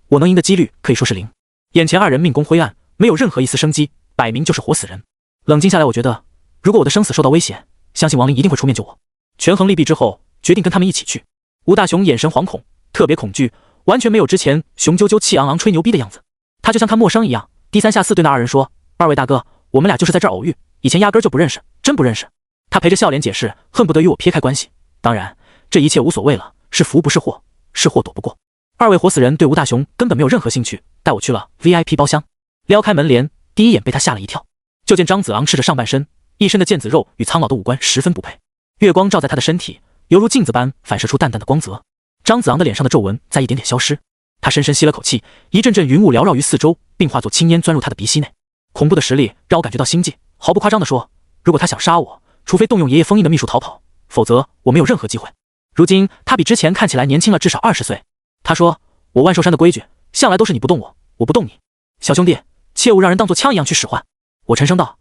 我能赢的几率可以说是0。眼前2人命宫灰暗，没有任何一丝生机，摆明就是活死人。冷静下来，我觉得如果我的生死受到威胁，相信王林一定会出面救我。权衡利弊之后，决定跟他们一起去。吴大雄眼神惶恐，特别恐惧，完全没有之前雄赳赳气昂昂吹牛逼的样子。他就像看陌生一样，低三下四对那二人说：“二位大哥，我们俩就是在这儿偶遇，以前压根就不认识，真不认识。”他陪着笑脸解释，恨不得与我撇开关系。当然，这一切无所谓了，是福不是祸，是祸躲不过。二位活死人对吴大雄根本没有任何兴趣，带我去了 VIP 包厢。撩开门帘，第一眼被他吓了一跳，就见张子昂赤着上半身，一身的腱子肉与苍老的五官十分不配。月光照在他的身体，犹如镜子般反射出淡淡的光泽。张子昂的脸上的皱纹在一点点消失，他深深吸了口气，一阵阵云雾缭绕于四周，并化作青烟钻入他的鼻息内。恐怖的实力让我感觉到心悸，毫不夸张地说，如果他想杀我，除非动用爷爷封印的秘术逃跑，否则我没有任何机会。如今他比之前看起来年轻了至少20岁。他说：“我万寿山的规矩向来都是你不动我，我不动你，小兄弟，切勿让人当作枪一样去使唤。”我沉声道：“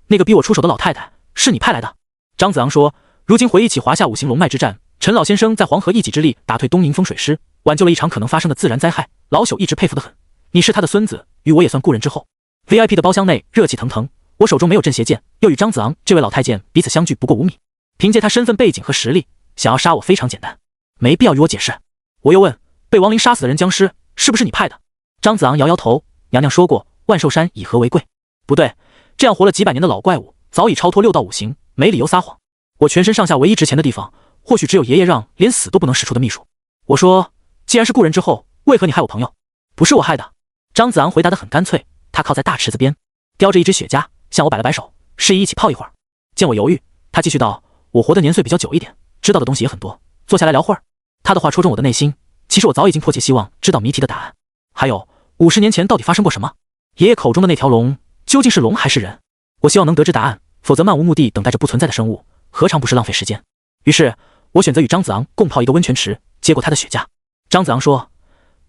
那个逼我出手的老太太是你派来的？”张子昂说：“如今回忆起华夏五行龙脉之战，陈老先生在黄河一己之力打退东瀛风水师，挽救了一场可能发生的自然灾害，老朽一直佩服得很。你是他的孙子，与我也算故人之后。” VIP 的包厢内热气腾腾，我手中没有镇邪剑，又与张子昂这位老太监彼此相距不过5米，凭借他身份背景和实力，想要杀我非常简单，没必要与我解释。我又问：“被亡灵杀死的人僵尸是不是你派的？”张子昂摇摇头：“娘娘说过，万寿山以和为贵。不对，这样活了几百年的老怪物早已超脱6道五行，没理由撒谎。我全身上下唯一值钱的地方，或许只有爷爷让连死都不能使出的秘术。”我说：“既然是故人之后，为何你害我朋友？”“不是我害的。”张子昂回答得很干脆，他靠在大池子边，叼着一只雪茄，向我摆了摆手，示意一起泡一会儿。见我犹豫，他继续道：“我活的年岁比较久一点，知道的东西也很多，坐下来聊会儿。”他的话戳中我的内心，其实我早已经迫切希望知道谜题的答案。还有50年前到底发生过什么？爷爷口中的那条龙究竟是龙还是人？我希望能得知答案，否则漫无目的等待着不存在的生物，何尝不是浪费时间？于是我选择与张子昂共泡一个温泉池，接过他的雪茄。张子昂说：“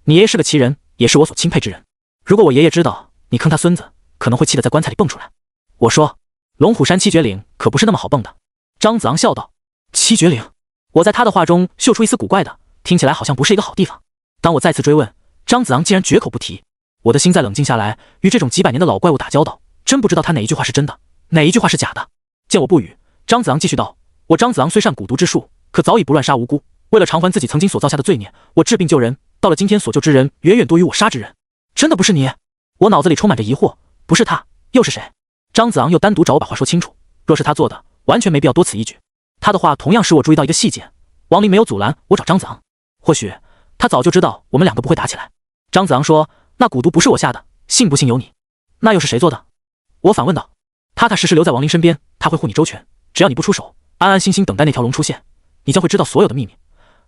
你爷爷是个奇人，也是我所钦佩之人。如果我爷爷知道你坑他孙子，可能会气得在棺材里蹦出来。”我说：“龙虎山七绝岭可不是那么好蹦的。”张子昂笑道：“七绝岭？”我在他的话中嗅出一丝古怪的，听起来好像不是一个好地方。当我再次追问，张子昂竟然绝口不提。我的心在冷静下来，与这种几百年的老怪物打交道，真不知道他哪一句话是真的，哪一句话是假的。见我不语，张子昂继续道：“我张子昂虽善蛊毒之术，可早已不乱杀无辜。为了偿还自己曾经所造下的罪孽，我治病救人，到了今天所救之人远远多于我杀之人。真的不是你？”我脑子里充满着疑惑，不是他又是谁？张子昂又单独找我把话说清楚，若是他做的，完全没必要多此一举。他的话同样使我注意到一个细节，王林没有阻拦我找张子昂，或许他早就知道我们两个不会打起来。张子昂说：“那蛊毒不是我下的，信不信由你。”“那又是谁做的？”我反问道。“踏踏实实留在王林身边，他会护你周全，只要你不出手，安安心心等待那条龙出现，你将会知道所有的秘密。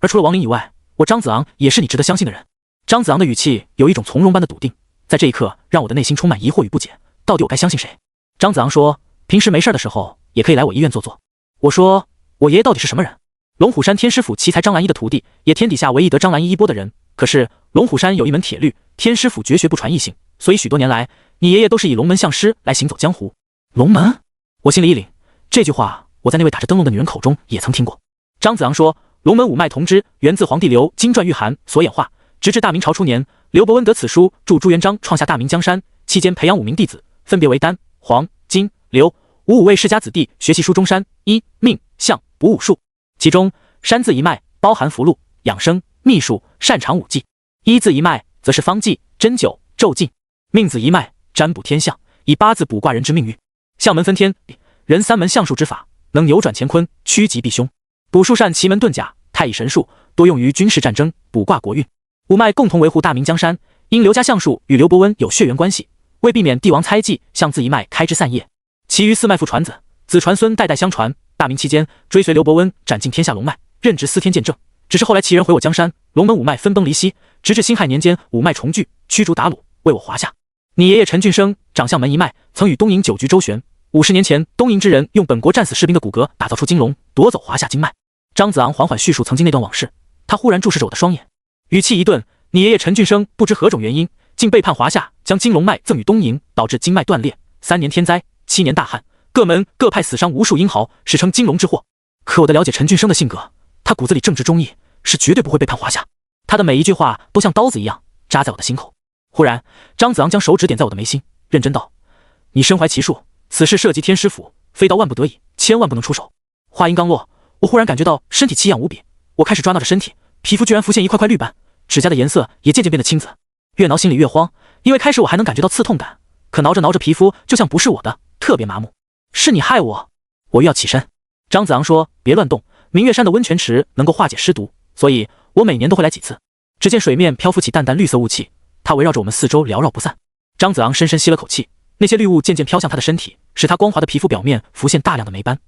而除了王林以外，我张子昂也是你值得相信的人。”张子昂的语气有一种从容般的笃定，在这一刻让我的内心充满疑惑与不解，到底我该相信谁？张子昂说：“平时没事的时候也可以来我医院坐坐。”我说：“我爷爷到底是什么人？”“龙虎山天师府奇才张兰一的徒弟，也天底下唯一得张兰一衣钵的人。可是龙虎山有一门铁律，天师府绝学不传异性，所以许多年来，你爷爷都是以龙门相师来行走江湖。”“龙门？”我心里一凛，这句话我在那位打着灯笼的女人口中也曾听过。张子昂说：“龙门五脉同之，源自黄帝刘金传玉函所演化，直至大明朝初年，刘伯温得此书，助朱元璋创下大明江山，期间培养5名弟子，分别为丹、黄、金、刘5位世家子弟，学习书中山、医、命、相、卜武术。其中山字一脉包含符箓、养生、秘术，擅长武技；医字一脉则是方剂、针灸、咒禁；命字一脉占卜天象，以8字卜卦人之命运。相门分天人3门相术之法，能扭转乾坤，趋吉避凶。卜术善奇门遁甲、太乙神术，多用于军事战争，卜卦国运。五脉共同维护大明江山，因刘家相术与刘伯温有血缘关系，为避免帝王猜忌，相字一脉开枝散叶。其余4脉父传子，子传孙，代代相传。大明期间，追随刘伯温斩尽天下龙脉，任职司天见证。只是后来齐人回我江山，龙门五脉分崩离析，直至辛亥年间五脉重聚，驱逐鞑虏，为我华夏。你爷爷陈俊生长相门一脉，曾与东瀛9局周旋。50年前，东瀛之人用本国战死士兵的骨骼打造出金龙，夺走华夏经脉。张子昂缓缓叙述曾经那段往事，他忽然注视着我的双眼，语气一顿：“你爷爷陈俊生不知何种原因，竟背叛华夏，将金龙脉赠与东瀛，导致经脉断裂，3年天灾，7年大旱，各门各派死伤无数英豪，史称金龙之祸。可我的了解陈俊生的性格，他骨子里正直忠义，是绝对不会背叛华夏。他的每一句话都像刀子一样扎在我的心口。”忽然，张子昂将手指点在我的眉心，认真道：“你身怀奇术，此事涉及天师府，非到万不得已，千万不能出手。”话音刚落，我忽然感觉到身体奇痒无比，我开始抓挠着身体，皮肤居然浮现一块块绿斑，指甲的颜色也渐渐变得青紫。越挠心里越慌，因为开始我还能感觉到刺痛感，可挠着挠着皮肤就像不是我的，特别麻木。是你害我！我欲要起身。张子昂说：“别乱动，明月山的温泉池能够化解尸毒，所以我每年都会来几次。”只见水面漂浮起淡淡绿色雾气，它围绕着我们四周缭绕不散。张子昂深深吸了口气，那些绿雾渐渐飘向他的身体，使他光滑的皮肤表面浮现大量的霉斑，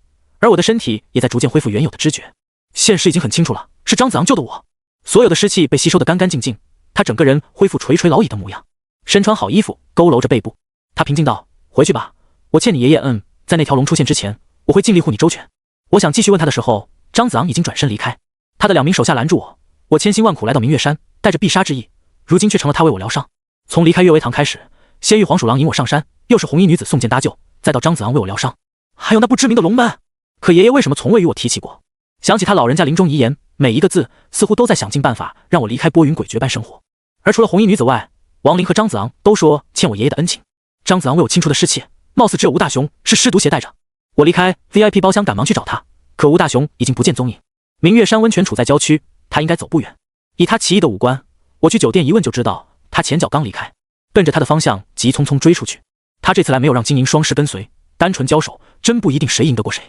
而我的身体也在逐渐恢复原有的知觉。现实已经很清楚了，是张子昂救的我。所有的湿气被吸收得干干净净，他整个人恢复垂垂老矣的模样，身穿好衣服，佝偻着背部。他平静道：“回去吧，我欠你爷爷恩，在那条龙出现之前，我会尽力护你周全。”我想继续问他的时候，张子昂已经转身离开，他的2名手下拦住我。我千辛万苦来到明月山，带着必杀之意，如今却成了他为我疗伤。从离开阅微堂开始，先遇黄鼠狼引我上山，又是红衣女子送剑搭救，再到张子昂为我疗伤，还有那不知名的龙门。可爷爷为什么从未与我提起过？想起他老人家临终遗言，每一个字似乎都在想尽办法让我离开波云诡谲般生活。而除了红衣女子外，王林和张子昂都说欠我爷爷的恩情。张子昂为我清除的尸气，貌似只有吴大雄是尸毒携带着。我离开 VIP 包厢，赶忙去找他，可吴大雄已经不见踪影。明月山温泉处在郊区，他应该走不远。以他奇异的五官，我去酒店一问就知道，他前脚刚离开，奔着他的方向急匆匆追出去。他这次来没有让金银双狮跟随，单纯交手，真不一定谁赢得过谁。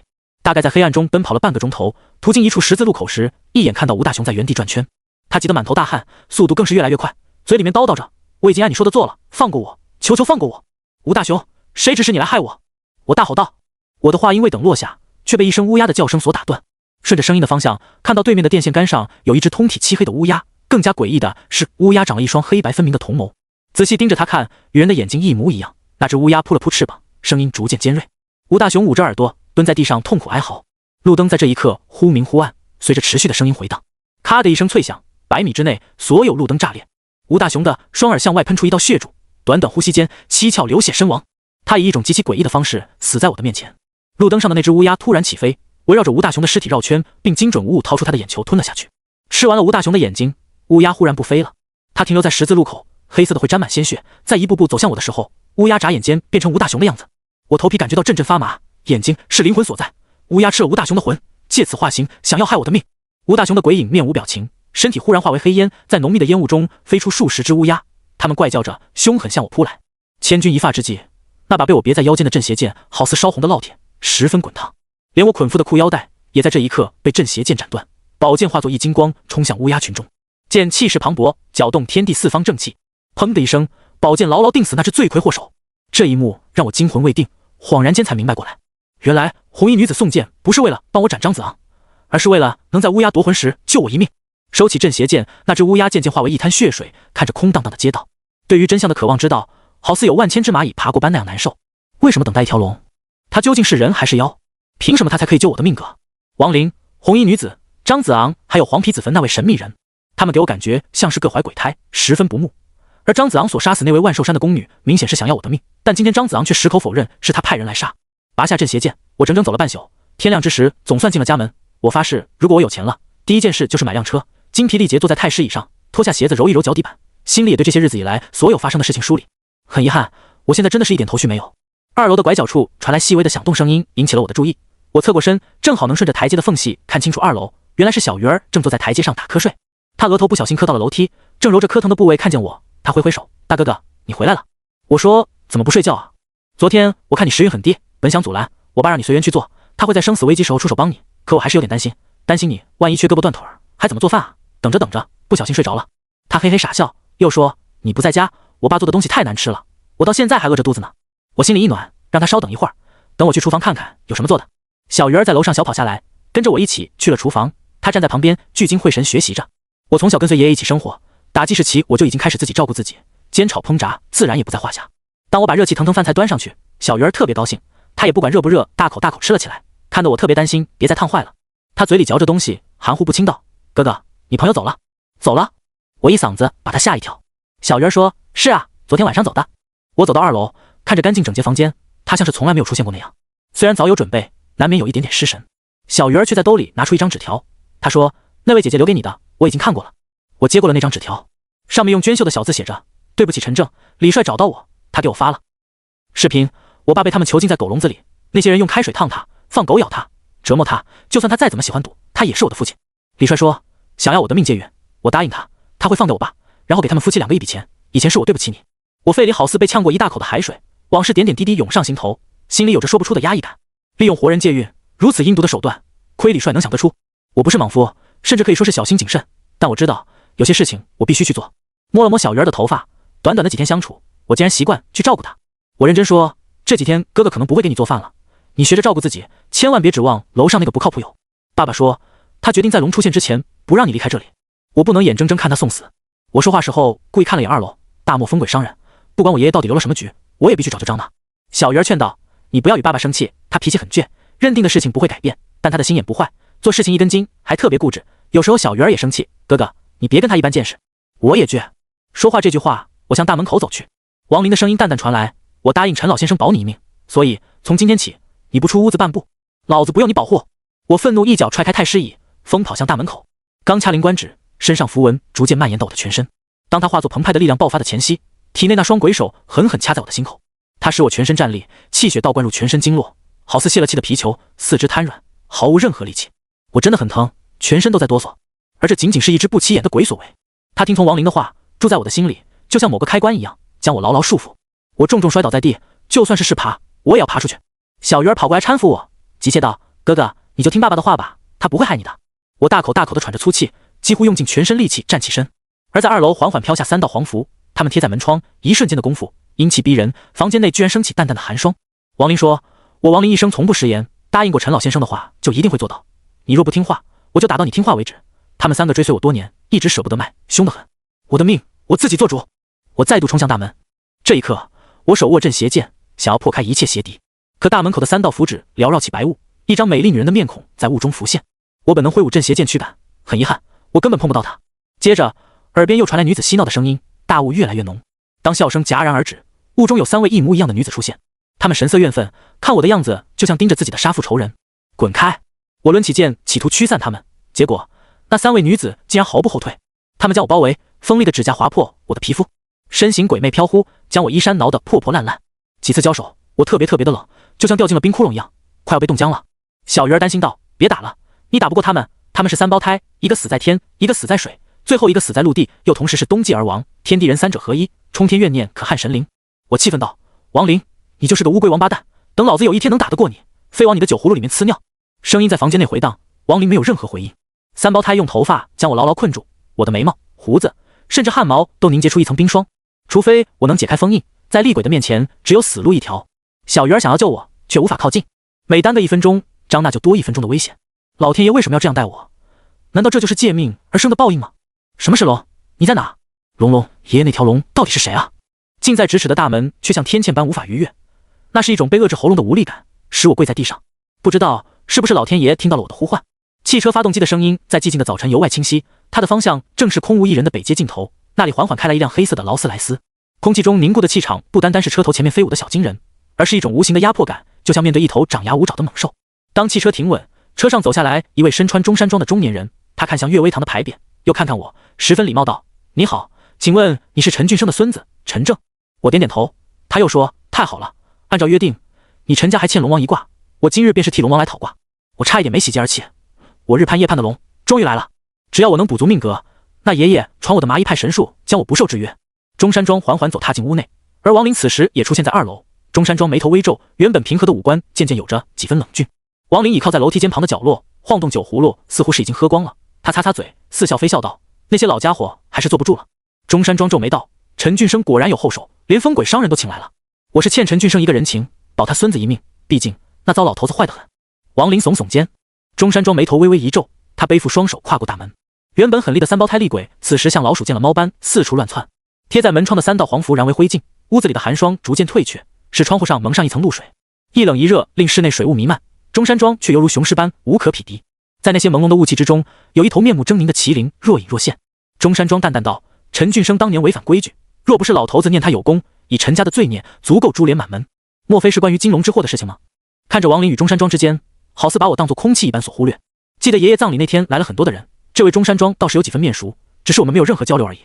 大概在黑暗中奔跑了半个钟头，途经一处十字路口时，一眼看到吴大雄在原地转圈，他急得满头大汗，速度更是越来越快，嘴里面叨叨着：“我已经按你说的做了，放过我，求求放过我！”吴大雄，谁指使你来害我？我大吼道。我的话音未等落下，却被一声乌鸦的叫声所打断。顺着声音的方向，看到对面的电线杆上有一只通体漆黑的乌鸦，更加诡异的是，乌鸦长了一双黑白分明的瞳眸。仔细盯着他看，与人的眼睛一模一样。那只乌鸦扑了扑翅膀，声音逐渐尖锐。吴大雄捂着耳朵蹲在地上痛苦哀嚎。路灯在这一刻忽明忽暗，随着持续的声音回荡，咔的一声脆响，100米之内所有路灯炸裂。吴大雄的双耳向外喷出一道血柱，短短呼吸间七窍流血身亡。他以一种极其诡异的方式死在我的面前。路灯上的那只乌鸦突然起飞，围绕着吴大雄的尸体绕圈，并精准无误掏出他的眼球吞了下去。吃完了吴大雄的眼睛，乌鸦忽然不飞了，它停留在十字路口，黑色的会沾满鲜血，在一步步走向我的时候，乌鸦眨眼间变成吴大雄的样子。我头皮感觉到阵阵发麻，眼睛是灵魂所在。乌鸦吃了吴大雄的魂，借此化形，想要害我的命。吴大雄的鬼影面无表情，身体忽然化为黑烟，在浓密的烟雾中飞出数十只乌鸦，它们怪叫着凶狠向我扑来。千钧一发之际，那把被我别在腰间的镇邪剑好似烧红的烙铁，十分滚烫，连我捆缚的裤腰带也在这一刻被镇邪剑斩断。宝剑化作一金光冲向乌鸦群中，剑气势磅礴，搅动天地四方正气。砰的一声，宝剑牢牢定死那只罪魁祸首。这一幕让我惊魂未定，恍然间才明白过来，原来红衣女子送剑不是为了帮我斩张子昂，而是为了能在乌鸦夺魂时救我一命。收起镇邪剑，那只乌鸦渐渐化为一滩血水，看着空荡荡的街道。对于真相的渴望知道，好似有万千只蚂蚁爬过般那样难受。为什么等待一条龙？他究竟是人还是妖？凭什么他才可以救我的命格？王林、红衣女子、张子昂还有黄皮子坟那位神秘人，他们给我感觉像是各怀鬼胎，十分不睦。而张子昂所杀死那位万寿山的宫女，明显是想要我的命，但今天张子昂却矢口否认是他派人来杀。拔下镇邪剑，我整整走了半宿，天亮之时总算进了家门。我发誓，如果我有钱了，第一件事就是买辆车，精疲力竭坐在太师椅上，脱下鞋子揉一揉脚底板，心里也对这些日子以来所有发生的事情梳理。很遗憾，我现在真的是一点头绪没有。2楼的拐角处传来细微的响动声音，引起了我的注意。我侧过身，正好能顺着台阶的缝隙看清楚2楼，原来是小鱼儿正坐在台阶上打瞌睡。他额头不小心磕到了楼梯，正揉着磕疼的部位，看见我，他挥挥手：“大哥哥，你回来了。”我说：“怎么不睡觉啊？昨天我看你时运很低，本想阻拦，我爸让你随缘去做，他会在生死危机时候出手帮你，可我还是有点担心你万一缺胳膊断腿儿，还怎么做饭啊？等着等着，不小心睡着了。”他嘿嘿傻笑，又说：“你不在家，我爸做的东西太难吃了，我到现在还饿着肚子呢。”我心里一暖，让他稍等一会儿，等我去厨房看看有什么做的。小鱼儿在楼上小跑下来，跟着我一起去了厨房。他站在旁边聚精会神学习着。我从小跟随爷爷一起生活，打记事起我就已经开始自己照顾自己，煎炒烹炸自然也不在话下。当我把热气腾腾饭菜端上去，小鱼儿特别高兴，他也不管热不热，大口大口吃了起来，看得我特别担心别再烫坏了。他嘴里嚼着东西，含糊不清道：“哥哥，你朋友走了？”“走了。”我一嗓子把他吓一跳。小鱼儿说：“是啊，昨天晚上走的。”我走到2楼，看着干净整洁房间，他像是从来没有出现过那样。虽然早有准备，难免有一点点失神。小鱼儿却在兜里拿出一张纸条，他说：“那位姐姐留给你的，我已经看过了。”我接过了那张纸条，上面用娟秀的小字写着：“对不起陈正，李帅找到我，他给我发了视频，我爸被他们囚禁在狗笼子里，那些人用开水烫他，放狗咬他，折磨他，就算他再怎么喜欢赌，他也是我的父亲。李帅说想要我的命借运，我答应他，他会放掉我爸，然后给他们夫妻2个一笔钱。以前是我对不起你。我肺里好似被呛过一大口的海水，往事点点滴滴涌上心头，心里有着说不出的压抑感。利用活人借运，如此阴毒的手段，亏李帅能想得出。我不是莽夫，甚至可以说是小心谨慎，但我知道有些事情我必须去做。摸了摸小鱼儿的头发，短短的几天相处，我竟然习惯去照顾她。我认真说，这几天哥哥可能不会给你做饭了，你学着照顾自己，千万别指望楼上那个不靠谱友。爸爸说，他决定在龙出现之前不让你离开这里。我不能眼睁睁看他送死。我说话时候故意看了眼2楼，大漠风鬼商人，不管我爷爷到底留了什么局，我也必须找就张他。小鱼儿劝道，你不要与爸爸生气，他脾气很倔，认定的事情不会改变，但他的心眼不坏，做事情一根筋，还特别固执。有时候小鱼儿也生气，哥哥，你别跟他一般见识。我也倔。说话这句话，我向大门口走去。王林的声音淡淡传来，我答应陈老先生保你一命，所以从今天起，你不出屋子半步，老子不用你保护。我愤怒一脚踹开太师椅，疯跑向大门口。刚掐灵官指，身上符文逐渐蔓延到我的全身。当他化作澎湃的力量爆发的前夕，体内那双鬼手狠狠掐在我的心口。他使我全身战栗，气血倒灌入全身经络，好似泄了气的皮球，四肢瘫软，毫无任何力气。我真的很疼，全身都在哆嗦。而这仅仅是一只不起眼的鬼所为。他听从王林的话，住在我的心里，就像某个开关一样，将我牢牢束缚。我重重摔倒在地，就算是爬，我也要爬出去。小鱼儿跑过来搀扶我，急切道，哥哥，你就听爸爸的话吧，他不会害你的。我大口大口地喘着粗气，几乎用尽全身力气站起身。而在2楼缓缓飘下3道黄符，它们贴在门窗，一瞬间的功夫，阴气逼人，房间内居然升起淡淡的寒霜。王林说，我王林一生从不食言，答应过陈老先生的话就一定会做到，你若不听话，我就打到你听话为止。他们3个追随我多年，一直舍不得卖，凶得很。我的命我自己做主。我再度冲向大门，这一刻我手握镇邪剑，想要破开一切邪敌。可大门口的3道符纸缭绕起白雾，一张美丽女人的面孔在雾中浮现。我本能挥舞镇邪剑驱赶，很遗憾，我根本碰不到她。接着耳边又传来女子嬉闹的声音，大雾越来越浓。当笑声戛然而止，雾中有3位一模一样的女子出现，她们神色怨愤，看我的样子就像盯着自己的杀父仇人。滚开！我抡起剑企图驱散她们，结果那3位女子竟然毫不后退，她们将我包围，锋利的指甲划破我的皮肤，身形鬼魅飘忽，将我衣衫挠得破破烂烂。几次交手，我特别的冷，就像掉进了冰窟窿一样，快要被冻僵了。小鱼儿担心道，别打了，你打不过他们，他们是3胞胎，一个死在天，一个死在水，最后一个死在陆地，又同时是冬季而亡，天地人3者合一，冲天怨念可撼神灵。我气愤道，王林，你就是个乌龟王八蛋，等老子有一天能打得过你，非往你的酒葫芦里面呲尿。声音在房间内回荡，王林没有任何回应。3胞胎用头发将我牢牢困住，我的眉毛、胡子甚至汗毛都凝结出一层冰霜，除非我能解开封印，在厉鬼的面前只有死路一条。小鱼儿想要救我，却无法靠近，每耽搁1分钟，张娜就多1分钟的危险。老天爷为什么要这样待我？难道这就是借命而生的报应吗？什么是龙？你在哪？龙，爷爷那条龙到底是谁啊？近在咫尺的大门却像天堑般无法逾越，那是一种被扼制喉咙的无力感，使我跪在地上。不知道是不是老天爷听到了我的呼唤。汽车发动机的声音在寂静的早晨由外清晰，它的方向正是空无一人的北街尽头，那里缓缓开来一辆黑色的劳斯莱斯。空气中凝固的气场不单单是车头前面飞舞的小金人，而是一种无形的压迫感，就像面对一头长牙无爪的猛兽。当汽车停稳，车上走下来一位身穿中山装的中年人，他看向悦威堂的牌匾，又看看我，十分礼貌道，你好，请问你是陈俊生的孙子陈正？我点点头。他又说，太好了，按照约定，你陈家还欠龙王一卦，我今日便是替龙王来讨卦。我差一点没喜极而泣，我日盼夜盼的龙终于来了，只要我能补足命格，那爷爷传我的麻衣派神术将我不受制约。中山装缓缓走踏进屋内，而王林此时也出现在2楼。中山装眉头微皱，原本平和的五官渐渐有着几分冷峻。王林倚靠在楼梯间旁的角落，晃动酒葫芦，似乎是已经喝光了。他擦擦嘴，似笑非笑道，那些老家伙还是坐不住了。中山装皱眉道，陈俊生果然有后手，连风鬼商人都请来了。我是欠陈俊生一个人情，保他孙子一命，毕竟那糟老头子坏得很。王林耸耸肩，中山装眉头微微一皱，他背负双手跨过大门。原本狠厉的3胞胎厉鬼，此时像老鼠见了猫般四处乱窜。贴在门窗的3道黄符燃为灰烬，屋子里的寒霜逐渐退却，使窗户上蒙上一层露水，一冷一热令室内水雾弥漫。中山装却犹如雄狮般无可匹敌，在那些朦胧的雾气之中，有一头面目狰狞的麒麟若隐若现。中山装淡淡道，陈俊生当年违反规矩，若不是老头子念他有功，以陈家的罪孽足够株连满门。莫非是关于金龙之祸的事情吗？看着王林与中山装之间，好似把我当作空气一般所忽略。记得爷爷葬礼那天来了很多的人，这位中山装倒是有几分面熟，只是我们没有任何交流而已。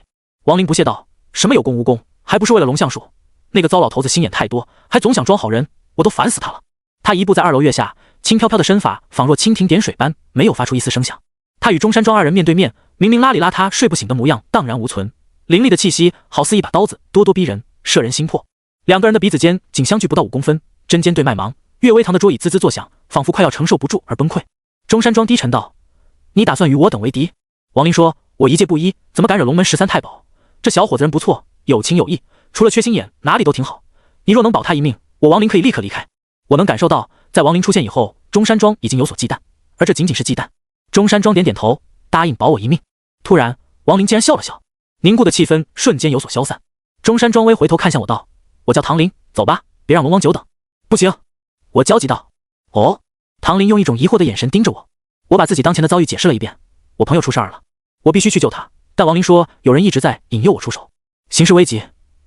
王林不屑道，什么有功无功，还不是为了龙象术？那个糟老头子心眼太多，还总想装好人，我都烦死他了。他一步在2楼跃下，轻飘飘的身法仿若蜻蜓点水般，没有发出一丝声响。他与中山装2人面对面，明明邋里邋遢睡不醒的模样荡然无存，凌厉的气息好似一把刀子，咄咄逼人，摄人心魄。两个人的鼻子间仅相距不到5公分，针尖对麦芒，岳微堂的桌椅滋滋作响，仿佛快要承受不住而崩溃。中山装低沉道：“你打算与我等为敌？”王林说：“我一介布衣，怎么敢惹龙门13太保？这小伙子人不错，有情有义，除了缺心眼，哪里都挺好。你若能保他一命，我王林可以立刻离开。”我能感受到，在王林出现以后，中山装已经有所忌惮，而这仅仅是忌惮。中山装点点头，答应保我一命。突然，王林竟然笑了笑，凝固的气氛瞬间有所消散。中山装微回头看向我道：“我叫唐林，走吧，别让龙王久等。”不行，我焦急道。哦，唐林用一种疑惑的眼神盯着我。我把自己当前的遭遇解释了一遍，我朋友出事儿了，我必须去救他。但王林说有人一直在引诱我出手，形势危急，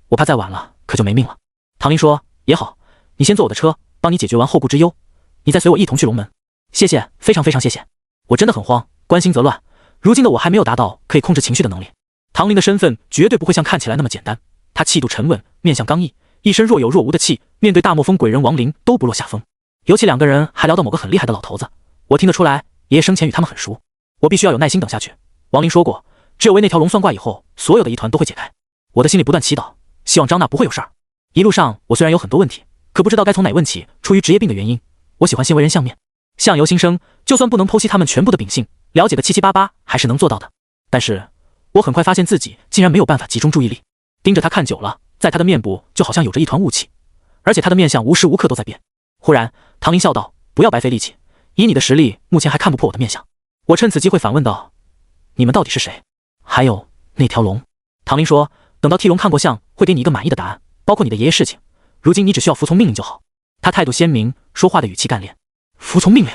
我怕再晚了可就没命了。唐林说：“也好，你先坐我的车，帮你解决完后顾之忧，你再随我一同去龙门。”谢谢，非常非常谢谢。我真的很慌，关心则乱，如今的我还没有达到可以控制情绪的能力。唐林的身份绝对不会像看起来那么简单，他气度沉稳，面相刚毅，一身若有若无的气，面对大漠风鬼人王林都不落下风。尤其两个人还聊到某个很厉害的老头子，我听得出来爷爷生前与他们很熟。我必须要有耐心等下去。王林说过，只有为那条龙算卦以后，所有的疑团都会解开。我的心里不断祈祷，希望张娜不会有事儿。一路上我虽然有很多问题，可不知道该从哪问起。出于职业病的原因，我喜欢先为人相面，相由心生，就算不能剖析他们全部的秉性，了解个七七八八还是能做到的。但是我很快发现自己竟然没有办法集中注意力，盯着他看久了，在他的面部就好像有着一团雾气，而且他的面相无时无刻都在变。忽然唐林笑道：“不要白费力气，以你的实力目前还看不破我的面相。”我趁此机会反问道：“你们到底是谁？还有那条龙？”唐林说：“等到替龙看过相，会给你一个满意的答案，包括你的爷爷事情。如今你只需要服从命令就好。”他态度鲜明，说话的语气干练。服从命令？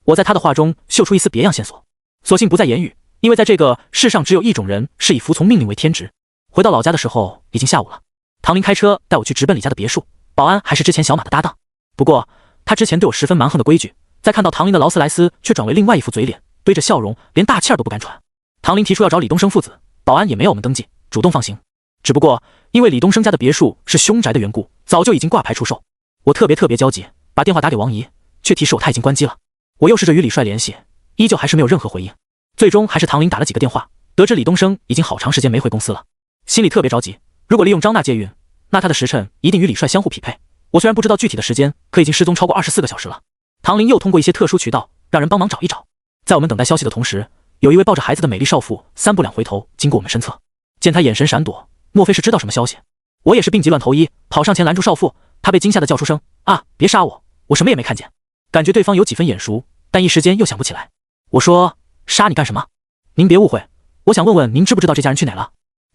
我在他的话中嗅出一丝别样线索，索性不再言语，因为在这个世上只有一种人是以服从命令为天职。回到老家的时候已经下午了，唐林开车带我去直奔李家的别墅，保安还是之前小马的搭档。不过他之前对我十分蛮横的规矩，在看到唐林的劳斯莱斯却转为另外一副嘴脸，堆着笑容，连大气儿都不敢喘。唐林提出要找李东升父子，保安也没有我们登记，主动放行。只不过因为李东升家的别墅是凶宅的缘故，早就已经挂牌出售。我特别焦急，把电话打给王姨，却提示我他已经关机了。我又试着与李帅联系，依旧还是没有任何回应。最终还是唐林打了几个电话，得知李东升已经好长时间没回公司了，心里特别着急。如果利用张娜借运，那他的时辰一定与李帅相互匹配。我虽然不知道具体的时间，可已经失踪超过24个小时了。唐林又通过一些特殊渠道让人帮忙找一找。在我们等待消息的同时，有一位抱着孩子的美丽少妇三步两回头经过我们身侧，见她眼神闪躲，莫非是知道什么消息？我也是病急乱投医，跑上前拦住少妇。她被惊吓的叫出声：“啊，别杀我，我什么也没看见。”感觉对方有几分眼熟，但一时间又想不起来。我说：“杀你干什么？您别误会，我想问问您知不知道这家人去哪了？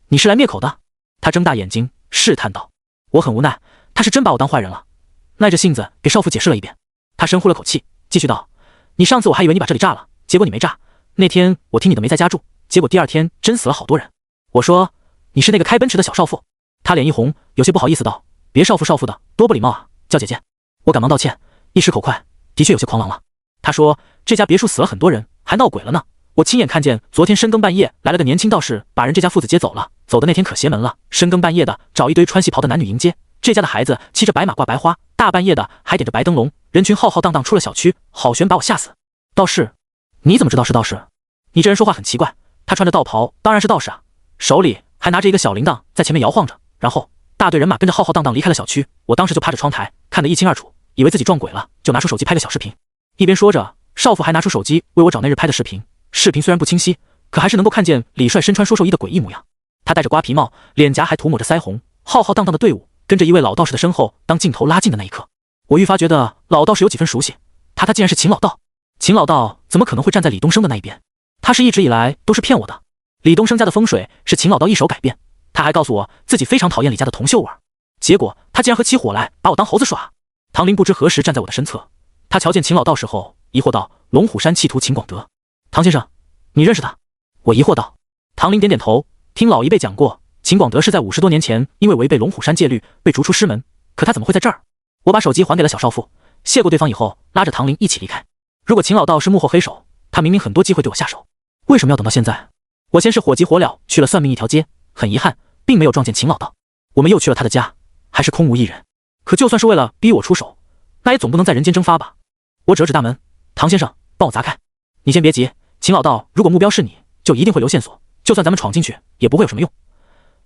你是来灭口的？”他睁大眼睛试探道。我很无奈，他是真把我当坏人了，耐着性子给少妇解释了一遍。他深呼了口气，继续道：“你上次我还以为你把这里炸了，结果你没炸。那天我听你的没在家住，结果第二天真死了好多人。”我说：“你是那个开奔驰的小少妇？”他脸一红，有些不好意思道：“别少妇的，多不礼貌啊，叫姐姐。”我赶忙道歉，一时口快，的确有些狂妄了。他说：“这家别墅死了很多人，还闹鬼了呢。我亲眼看见昨天深更半夜来了个年轻道士，把人这家父子接走了。走的那天可邪门了，深更半夜的找一堆穿戏袍的男女迎接，这家的孩子骑着白马挂白花，大半夜的还点着白灯笼，人群浩浩荡荡出了小区，好悬把我吓死。”道士？你怎么知道是道士？你这人说话很奇怪。他穿着道袍，当然是道士啊，手里还拿着一个小铃铛在前面摇晃着，然后大队人马跟着浩浩荡荡离开了小区。我当时就趴着窗台看得一清二楚，以为自己撞鬼了，就拿出手机拍个小视频。一边说着，少妇还拿出手机为我找那日拍的视频。视频虽然不清晰，可还是能够看见李帅身穿说寿衣的诡异模样。他戴着瓜皮帽，脸颊还涂抹着腮红，浩浩荡荡的队伍跟着一位老道士的身后。当镜头拉近的那一刻，我愈发觉得老道士有几分熟悉，他竟然是秦老道。秦老道怎么可能会站在李东升的那一边？他是一直以来都是骗我的。李东升家的风水是秦老道一手改变，他还告诉我自己非常讨厌李家的铜锈味，结果他竟然合起伙来把我当猴子耍。唐林不知何时站在我的身侧，他瞧见秦老道士后疑惑道：“龙虎山弃徒秦广德，唐先生，你认识他？”我疑惑道。唐林点点头，听老一辈讲过，秦广德是在50多年前因为违背龙虎山戒律被逐出师门，可他怎么会在这儿？我把手机还给了小少妇，谢过对方以后，拉着唐林一起离开。如果秦老道是幕后黑手，他明明很多机会对我下手，为什么要等到现在？我先是火急火燎去了算命一条街，很遗憾并没有撞见秦老道。我们又去了他的家，还是空无一人。可就算是为了逼我出手，那也总不能在人间蒸发吧。我指了指大门：“唐先生，帮我砸开。”“你先别急，秦老道如果目标是你，就一定会留线索，就算咱们闯进去，也不会有什么用。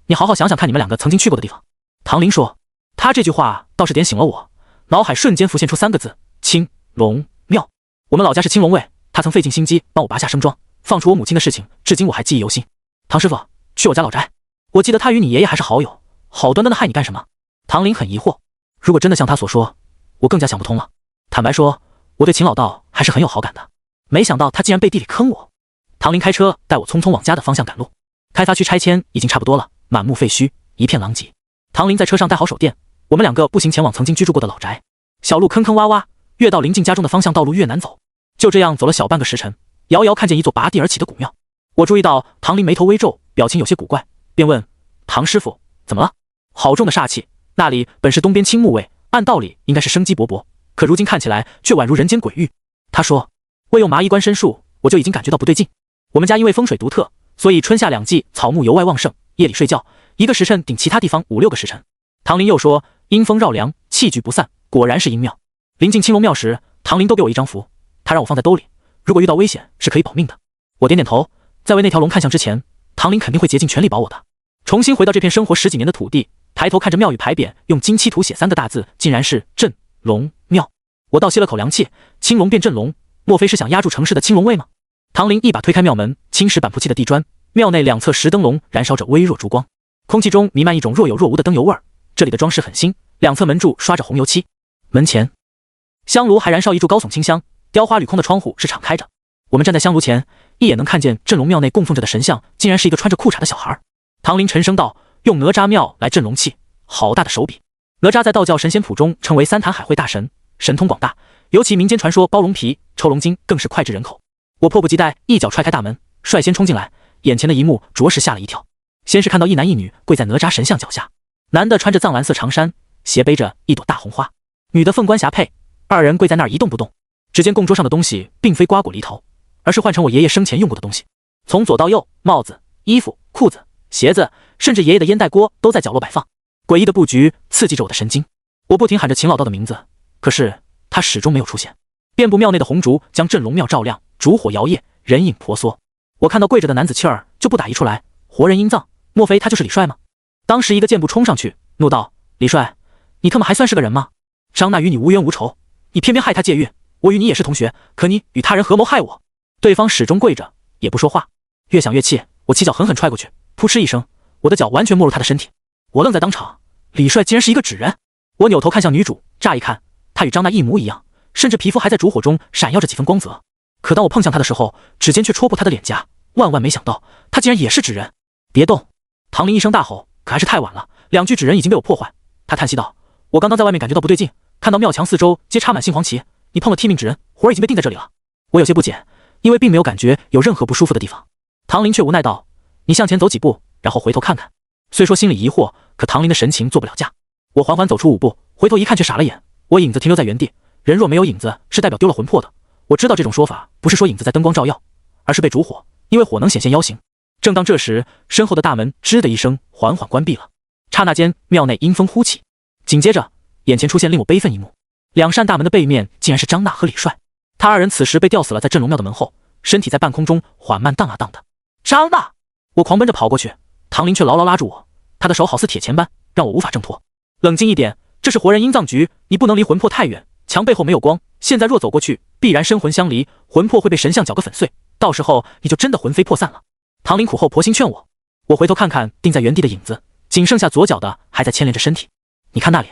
你好好想想看你们两个曾经去过的地方。唐林说。他这句话倒是点醒了我，脑海瞬间浮现出3个字：青龙庙。我们老家是青龙卫，他曾费尽心机帮我拔下生桩，放出我母亲的事情，至今我还记忆犹新。唐师傅，去我家老宅，我记得他与你爷爷还是好友，好端端的害你干什么？唐林很疑惑。如果真的像他所说，我更加想不通了。坦白说，我对秦老道还是很有好感的，没想到他竟然背地里坑我。唐林开车带我匆匆往家的方向赶路。开发区拆迁已经差不多了，满目废墟，一片狼藉。唐林在车上带好手电，我们两个步行前往曾经居住过的老宅。小路坑坑洼洼，越到临近家中的方向道路越难走。就这样走了小半个时辰，遥遥看见一座拔地而起的古庙。我注意到唐林眉头微皱，表情有些古怪，便问唐师傅怎么了？好重的煞气，那里本是东边青木卫，按道理应该是生机勃勃，可如今看起来却宛如人间鬼域。他说，未用麻衣观身术，我就已经感觉到不对劲。我们家因为风水独特，所以春夏2季草木由外旺盛，夜里睡觉1个时辰顶其他地方5、6个时辰。唐林又说，阴风绕梁，气聚不散，果然是阴庙。临近青龙庙时，唐林都给我一张符，他让我放在兜里，如果遇到危险是可以保命的。我点点头，在为那条龙看向之前，唐林肯定会竭尽全力保我的。重新回到这片生活10几年的土地，抬头看着庙宇牌匾，用金漆涂写3个大字，竟然是镇龙庙。我倒吸了口凉气，青龙变镇龙，莫非是想压住城市的青龙卫吗？唐林一把推开庙门，青石板铺砌的地砖，庙内2侧石灯笼燃烧着微弱烛光，空气中弥漫一种若有若无的灯油味儿。这里的装饰很新，2侧门柱刷着红油漆，门前香炉还燃烧一柱高耸清香，雕花铝空的窗户是敞开着。我们站在香炉前，一眼能看见镇龙庙内供奉着的神像，竟然是一个穿着裤衩的小孩。唐林沉声道，用哪吒庙来镇龙气，好大的手笔。哪吒在道教神仙谱中称为3坛海会大神，神通广大，尤其民间传说包龙皮、抽龙筋更是脍炙人口。我迫不及待一脚踹开大门，率先冲进来，眼前的一幕着实吓了一跳。先是看到一男一女跪在哪吒神像脚下，男的穿着藏蓝色长衫，斜背着一朵大红花，女的凤冠霞帔，2人跪在那儿一动不动。只见供桌上的东西并非瓜果梨桃，而是换成我爷爷生前用过的东西，从左到右，帽子、衣服、裤子、鞋子，甚至爷爷的烟袋锅都在角落摆放。诡异的布局刺激着我的神经，我不停喊着秦老道的名字，可是他始终没有出现。遍布庙内的红烛将镇龙庙照亮，烛火摇曳，人影婆娑。我看到跪着的男子气儿就不打一处来，活人阴葬，莫非他就是李帅吗？当时一个箭步冲上去，怒道：李帅，你他妈还算是个人吗？张娜与你无冤无仇，你偏偏害他借孕，我与你也是同学，可你与他人合谋害我。对方始终跪着也不说话，越想越气，我起脚狠狠踹过去，扑哧一声，我的脚完全没入他的身体。我愣在当场，李帅竟然是一个纸人。我扭头看向女主，乍一看她与张娜一模一样，甚至皮肤还在烛火中闪耀着几分光泽。可当我碰向她的时候，指尖却戳破她的脸颊，万万没想到她竟然也是纸人。别动！唐林一声大吼，可还是太晚了，2具纸人已经被我破坏。他叹息道，我刚刚在外面感觉到不对劲，看到庙墙四周皆插满杏黄旗，你碰了替命纸人，活儿已经被定在这里了。我有些不解，因为并没有感觉有任何不舒服的地方。唐林却无奈道，你向前走几步，然后回头看看。虽说心里疑惑，可唐林的神情做不了假。我缓缓走出5步，回头一看却傻了眼，我影子停留在原地。人若没有影子，是代表丢了魂魄的。我知道这种说法不是说影子在灯光照耀，而是被烛火，因为火能显现妖形。正当这时，身后的大门吱的一声缓缓关闭了，刹那间庙内阴风呼起，紧接着眼前出现令我悲愤一幕，2扇大门的背面竟然是张娜和李帅。他2人此时被吊死了在镇龙庙的门后，身体在半空中缓慢荡啊荡的。张娜！我狂奔着跑过去，唐林却牢牢拉住我，他的手好似铁钳般，让我无法挣脱。冷静一点，这是活人阴葬局，你不能离魂魄太远，墙背后没有光，现在若走过去，必然身魂相离，魂魄会被神像搅个粉碎，到时候你就真的魂飞魄散了。唐林苦后婆心劝我，我回头看看定在原地的影子，仅剩下左脚的还在牵连着身体。你看那里。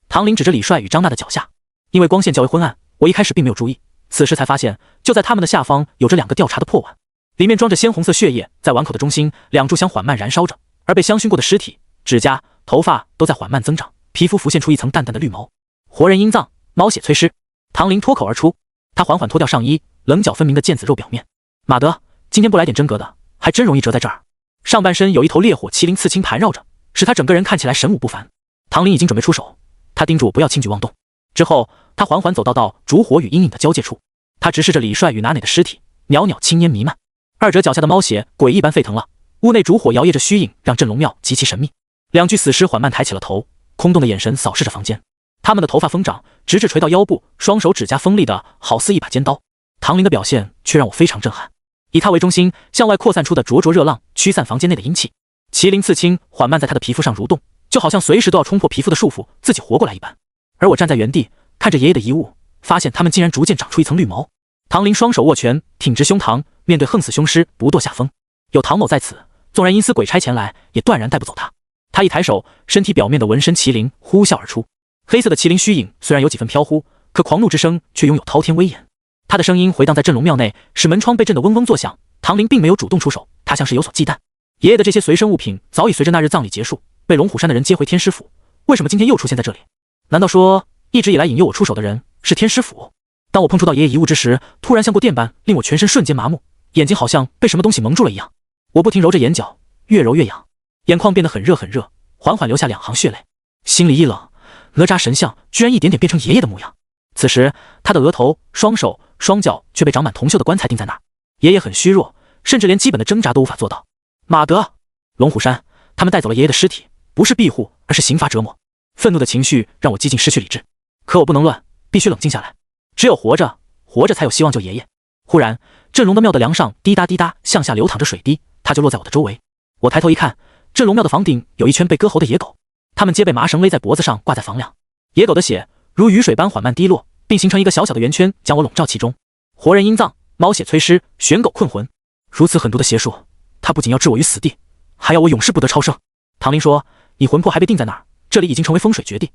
唐林指着李帅与张娜的脚下，因为光线较为昏暗，我一开始并没有注意，此时才发现就在他们的下方有着2个调查的破碗，里面装着鲜红色血液，在碗口的中心2炷香缓慢燃烧着，而被香熏过的尸体、指甲、头发都在缓慢增长，皮肤浮现出一层淡淡的绿毛。活人阴葬，猫血催尸。唐林脱口而出，他缓缓脱掉上衣，棱角分明的腱子肉表面。马德，今天不来点真格的，还真容易折在这儿。上半身有一头烈火麒麟刺青盘绕着，使他整个人看起来神武不凡。唐林已经准备出手，他叮嘱我不要轻举妄动。之后，他缓缓走到烛火与阴影的交界处，他直视着李帅与拿哪的尸体，袅袅青烟弥漫，2者脚下的猫血诡异般沸腾了。屋内烛火摇曳着虚影，让镇龙庙极其神秘。2具死尸缓慢抬起了头，空洞的眼神扫视着房间。他们的头发疯长，直至垂到腰部，双手指甲锋利的好似一把尖刀。唐林的表现却让我非常震撼。以他为中心向外扩散出的灼灼热浪驱散房间内的阴气。麒麟刺青缓慢在他的皮肤上蠕动，就好像随时都要冲破皮肤的束缚，自己活过来一般。而我站在原地，看着爷爷的遗物，发现他们竟然逐渐长出一层绿毛。唐林双手握拳，挺直胸膛，面对横死凶尸，不堕下风。有唐某在此，纵然阴司鬼差前来，也断然带不走他。他一抬手，身体表面的纹身麒麟呼啸而出。黑色的麒麟虚影虽然有几分飘忽，可狂怒之声却拥有滔天威严。他的声音回荡在镇龙庙内，使门窗被震得嗡嗡作响。唐林并没有主动出手，他像是有所忌惮。爷爷的这些随身物品早已随着那日葬礼结束，被龙虎山的人接回天师府。为什么今天又出现在这里？难道说一直以来引诱我出手的人是天师府？当我碰触到爷爷遗物之时，突然像过电般，令我全身瞬间麻木，眼睛好像被什么东西蒙住了一样。我不停揉着眼角，越揉越痒，眼眶变得很热很热，缓缓流下2行血泪。心里一冷，哪吒神像居然一点点变成爷爷的模样。此时他的额头、双手、双脚却被长满铜锈的棺材钉在那儿。爷爷很虚弱，甚至连基本的挣扎都无法做到。马德，龙虎山，他们带走了爷爷的尸体，不是庇护，而是刑罚折磨。愤怒的情绪让我几近失去理智，可我不能乱，必须冷静下来。只有活着才有希望救爷爷。忽然，镇龙的庙的梁上滴答滴答向下流淌着水滴，它就落在我的周围。我抬头一看，镇龙庙的房顶有一圈被割喉的野狗，它们皆被麻绳勒在脖子上，挂在房梁。野狗的血如雨水般缓慢滴落，并形成一个小小的圆圈，将我笼罩其中。活人阴葬，猫血催尸，玄狗困魂，如此狠毒的邪术，他不仅要置我于死地，还要我永世不得超生。唐林说，你魂魄还被定在那儿，这里已经成为风水绝地，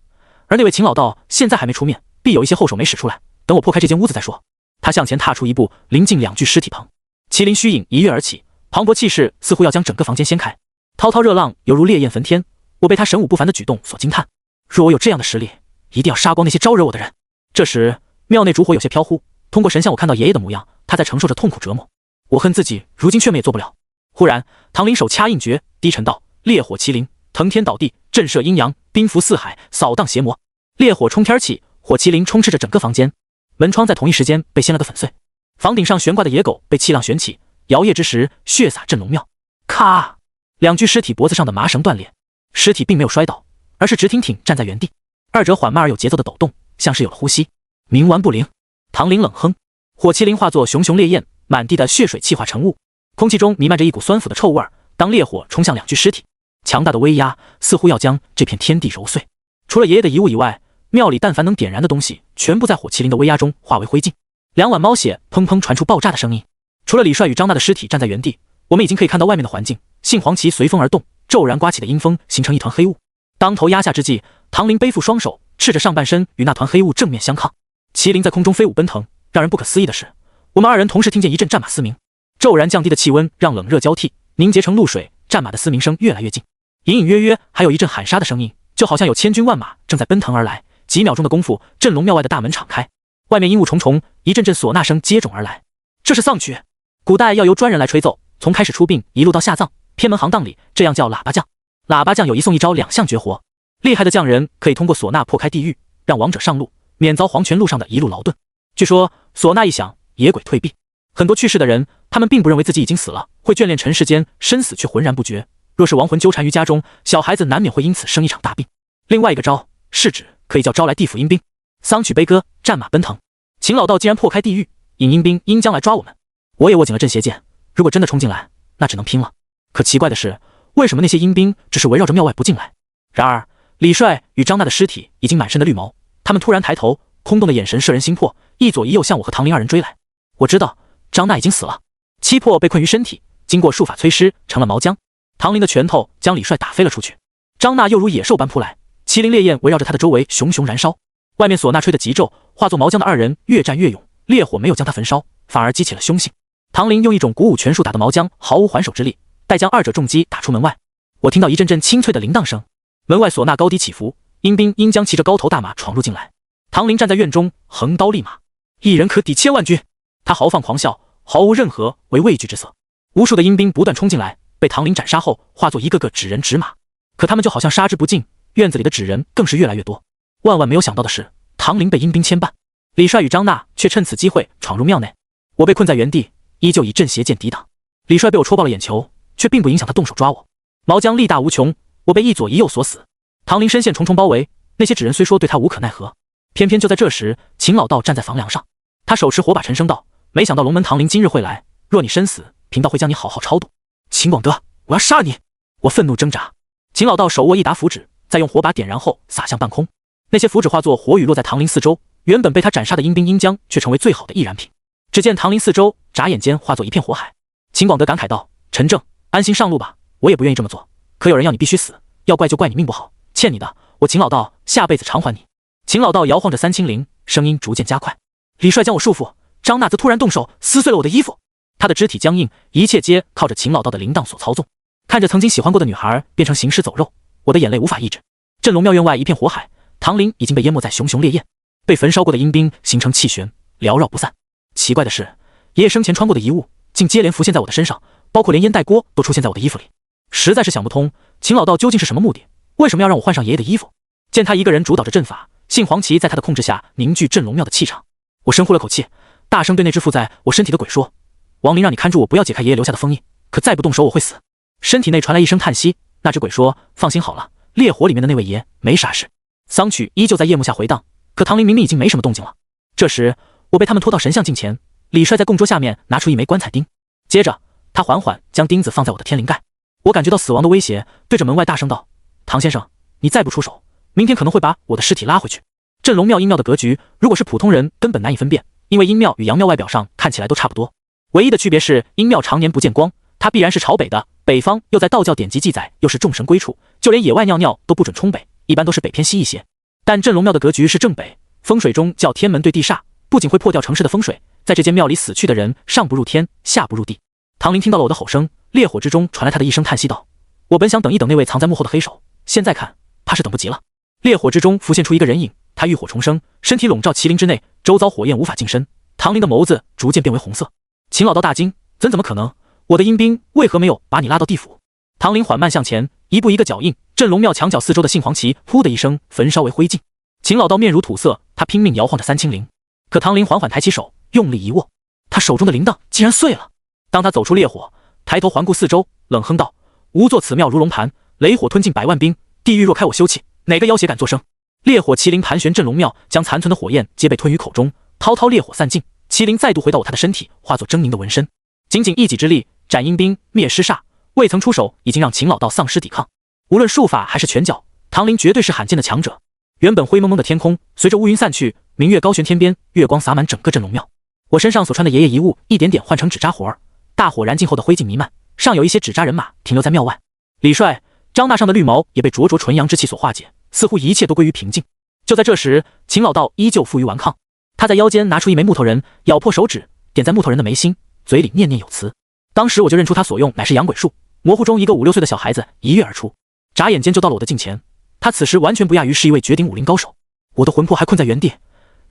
而那位秦老道现在还没出面，必有一些后手没使出来，等我破开这间屋子再说。他向前踏出一步，临近2具尸体棚。麒麟虚影一跃而起，磅礴气势似乎要将整个房间掀开，滔滔热浪犹如烈焰焚天。我被他神武不凡的举动所惊叹，若我有这样的实力，一定要杀光那些招惹我的人。这时庙内烛火有些飘忽，通过神像我看到爷爷的模样，他在承受着痛苦折磨。我恨自己如今却也做不了。忽然唐林手掐印诀，低沉道，烈火麒麟，腾天倒地，震慑阴阳，兵符四海，扫荡邪魔。烈火冲天起，火麒麟充斥着整个房间，门窗在同一时间被掀了个粉碎。房顶上悬挂的野狗被气浪旋起，摇曳之时血洒镇龙庙。咔，2具尸体脖子上的麻绳断裂，尸体并没有摔倒，而是直挺挺站在原地，二者缓慢而有节奏的抖动，像是有了呼吸。冥顽不灵。唐林冷哼，火麒麟化作熊熊烈焰，满地的血水气化成雾，空气中弥漫着一股酸腐的臭味。当烈火冲向2具尸体，强大的威压似乎要将这片天地揉碎。除了爷爷的遗物以外，庙里但凡能点燃的东西全部在火麒麟的威压中化为灰烬。2碗猫血砰砰传出爆炸的声音。除了李帅与张娜的尸体站在原地，我们已经可以看到外面的环境。杏黄旗随风而动，骤然刮起的阴风形成一团黑雾。当头压下之际，唐林背负双手，赤着上半身与那团黑雾正面相抗。麒麟在空中飞舞奔腾，让人不可思议的是，我们2人同时听见一阵战马嘶鸣。骤然降低的气温让冷热交替，凝结成露水，战马的嘶鸣声越来越近，隐隐约约还有一阵喊杀的声音，就好像有千军万马正在奔腾而来。几秒钟的功夫，镇龙庙外的大门敞开，外面阴雾重重，一阵阵唢呐声接踵而来。这是丧曲，古代要由专人来吹奏，从开始出殡一路到下葬，偏门行当里这样叫喇叭将。喇叭将有一送一招2项绝活，厉害的匠人可以通过唢呐破开地狱，让亡者上路，免遭黄泉路上的一路劳顿。据说唢呐一响，野鬼退避。很多去世的人，他们并不认为自己已经死了，会眷恋尘世间，生死却浑然不觉。若是亡魂纠缠于家中，小孩子难免会因此生一场大病。另外一个招是指可以叫招来地府阴兵，丧曲悲歌，战马奔腾。秦老道既然破开地狱，引阴兵应将来抓我们。我也握紧了镇邪剑，如果真的冲进来，那只能拼了。可奇怪的是，为什么那些阴兵只是围绕着庙外不进来？然而李帅与张娜的尸体已经满身的绿毛，他们突然抬头，空洞的眼神摄人心魄，一左一右向我和唐林2人追来。我知道张娜已经死了，七魄被困于身体，经过术法催尸成了毛浆。唐林的拳头将李帅打飞了出去，张娜又如野兽般扑来，麒麟烈焰围绕着他的周围熊熊燃烧。外面唢呐吹得急骤，化作毛浆的2人越战越勇，烈火没有将他焚烧，反而激起了凶性。唐林用一种鼓舞拳术打的毛浆毫无还手之力，待将2者重击打出门外。我听到一阵阵清脆的铃铛声，门外唢呐高低起伏，阴兵应将骑着高头大马闯入进来。唐林站在院中，横刀立马，一人可抵1000万军。他豪放狂笑，毫无任何为畏惧之色。无数的阴兵不断冲进来，被唐林斩杀后化作一个个纸人纸马，可他们就好像杀之不尽，院子里的纸人更是越来越多。万万没有想到的是，唐林被阴兵牵绊，李帅与张娜却趁此机会闯入庙内。我被困在原地，依旧以镇邪剑抵挡。李帅被我戳爆了眼球，却并不影响他动手抓我。毛浆力大无穷，我被一左一右锁死。唐林身陷重重包围，那些纸人虽说对他无可奈何，偏偏就在这时，秦老道站在房梁上，他手持火把沉声道：没想到龙门唐林今日会来，若你身死，贫道会将你好好超度。秦广德，我要杀你！我愤怒挣扎。秦老道手握一沓符纸，再用火把点燃后撒向半空，那些符纸化作火雨落在唐林四周，原本被他斩杀的阴兵阴将却成为最好的易燃品。只见唐林四周眨眼间化作一片火海。秦广德感慨道：陈正，安心上路吧，我也不愿意这么做，可有人要你必须死，要怪就怪你命不好，欠你的，我秦老道下辈子偿还你。秦老道摇晃着三清铃，声音逐渐加快。李帅将我束缚，张娜则突然动手撕碎了我的衣服，他的肢体僵硬，一切皆靠着秦老道的铃铛所操纵。看着曾经喜欢过的女孩变成行尸走肉，我的眼泪无法抑制。镇龙庙院外一片火海，唐林已经被淹没在熊熊烈焰，被焚烧过的阴兵形成气旋，缭绕不散。奇怪的是，爷爷生前穿过的遗物竟接连浮现在我的身上，包括连烟袋锅都出现在我的衣服里。实在是想不通，秦老道究竟是什么目的？为什么要让我换上爷爷的衣服？见他一个人主导着阵法，杏黄旗在他的控制下凝聚镇龙庙的气场。我深呼了口气，大声对那只附在我身体的鬼说：亡灵让你看住我，不要解开爷爷留下的封印，可再不动手我会死。身体内传来一声叹息，那只鬼说：放心好了，烈火里面的那位爷没啥事。丧曲依旧在夜幕下回荡，可唐林明明已经没什么动静了。这时我被他们拖到神像镜前，李帅在供桌下面拿出一枚棺材钉，接着他缓缓将钉子放在我的天灵盖。我感觉到死亡的威胁，对着门外大声道：唐先生，你再不出手，明天可能会把我的尸体拉回去。镇龙庙阴庙的格局，如果是普通人根本难以分辨，因为阴庙与阳庙外表上看起来都差不多，唯一的区别是阴庙常年不见光，它必然是朝北的，北方又在道教典籍记载又是众神归处，就连野外尿尿都不准冲北，一般都是北偏西一些。但镇龙庙的格局是正北，风水中叫天门对地煞，不仅会破掉城市的风水，在这间庙里死去的人上不入天，下不入地。唐林听到了我的吼声，烈火之中传来他的一声叹息道：我本想等一等那位藏在幕后的黑手，现在看怕是等不及了。烈火之中浮现出一个人影，他浴火重生，身体笼罩麒麟之内，周遭火焰无法近身。唐林的眸子逐渐变为红色。秦老道大惊：怎么可能？我的阴兵为何没有把你拉到地府？唐林缓慢向前，一步一个脚印，镇龙庙墙角四周的杏黄旗噗的一声焚烧为灰烬。秦老道面如土色，他拼命摇晃着三清铃，可唐林缓缓抬起手，用力一握，他手中的铃铛竟然碎了。当他走出烈火，抬头环顾四周，冷哼道：吾作此庙如龙盘，雷火吞尽百万兵，地狱若开我休憩，哪个妖邪敢作声？烈火麒麟盘旋镇龙庙，将残存的火焰皆被吞于口中，滔滔烈火散尽，麒麟再度回到我他的身体，化作狰狞的纹身。仅仅一己之力斩阴兵灭尸煞，未曾出手已经让秦老道丧失抵抗。无论术法还是拳脚，唐林绝对是罕见的强者。原本灰蒙蒙的天空随着乌云散去，明月高悬天边，月光洒满整个镇龙庙。我身上所穿的爷爷遗物一点点换成纸扎活儿，大火燃尽后的灰烬弥漫，上有一些纸扎人马停留在庙外。李帅、张大上的绿毛也被灼灼纯阳之气所化解，似乎一切都归于平静。就在这时，秦老道依旧负隅顽抗，他在腰间拿出一枚木头人，咬破手指，点在木头人的眉心，嘴里念念有词。当时我就认出他所用乃是养鬼术，模糊中一个5、6岁的小孩子一跃而出，眨眼间就到了我的近前。他此时完全不亚于是一位绝顶武林高手，我的魂魄还困在原地，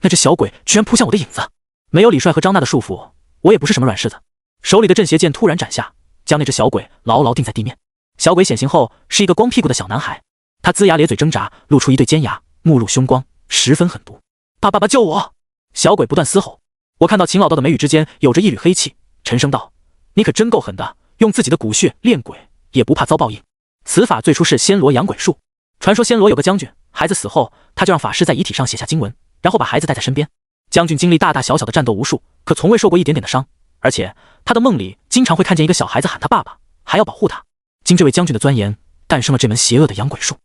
那只小鬼居然扑向我的影子。没有李帅和张娜的束缚，我也不是什么软柿子，手里的镇邪剑突然斩下，将那只小鬼牢牢定在地面。小鬼显形后是一个光屁股的小男孩，他龇牙咧嘴挣扎，露出一对尖牙，目露凶光，十分狠毒。爸爸救我！小鬼不断嘶吼。我看到秦老道的眉宇之间有着一缕黑气，沉声道：你可真够狠的，用自己的骨血练鬼也不怕遭报应。此法最初是暹罗养鬼术，传说暹罗有个将军，孩子死后他就让法师在遗体上写下经文，然后把孩子带在身边。将军经历大大小小的战斗无数，可从未受过一点点的伤，而且他的梦里经常会看见一个小孩子喊他爸爸，还要保护他。经这位将军的钻研，诞生了这门邪恶的养鬼术。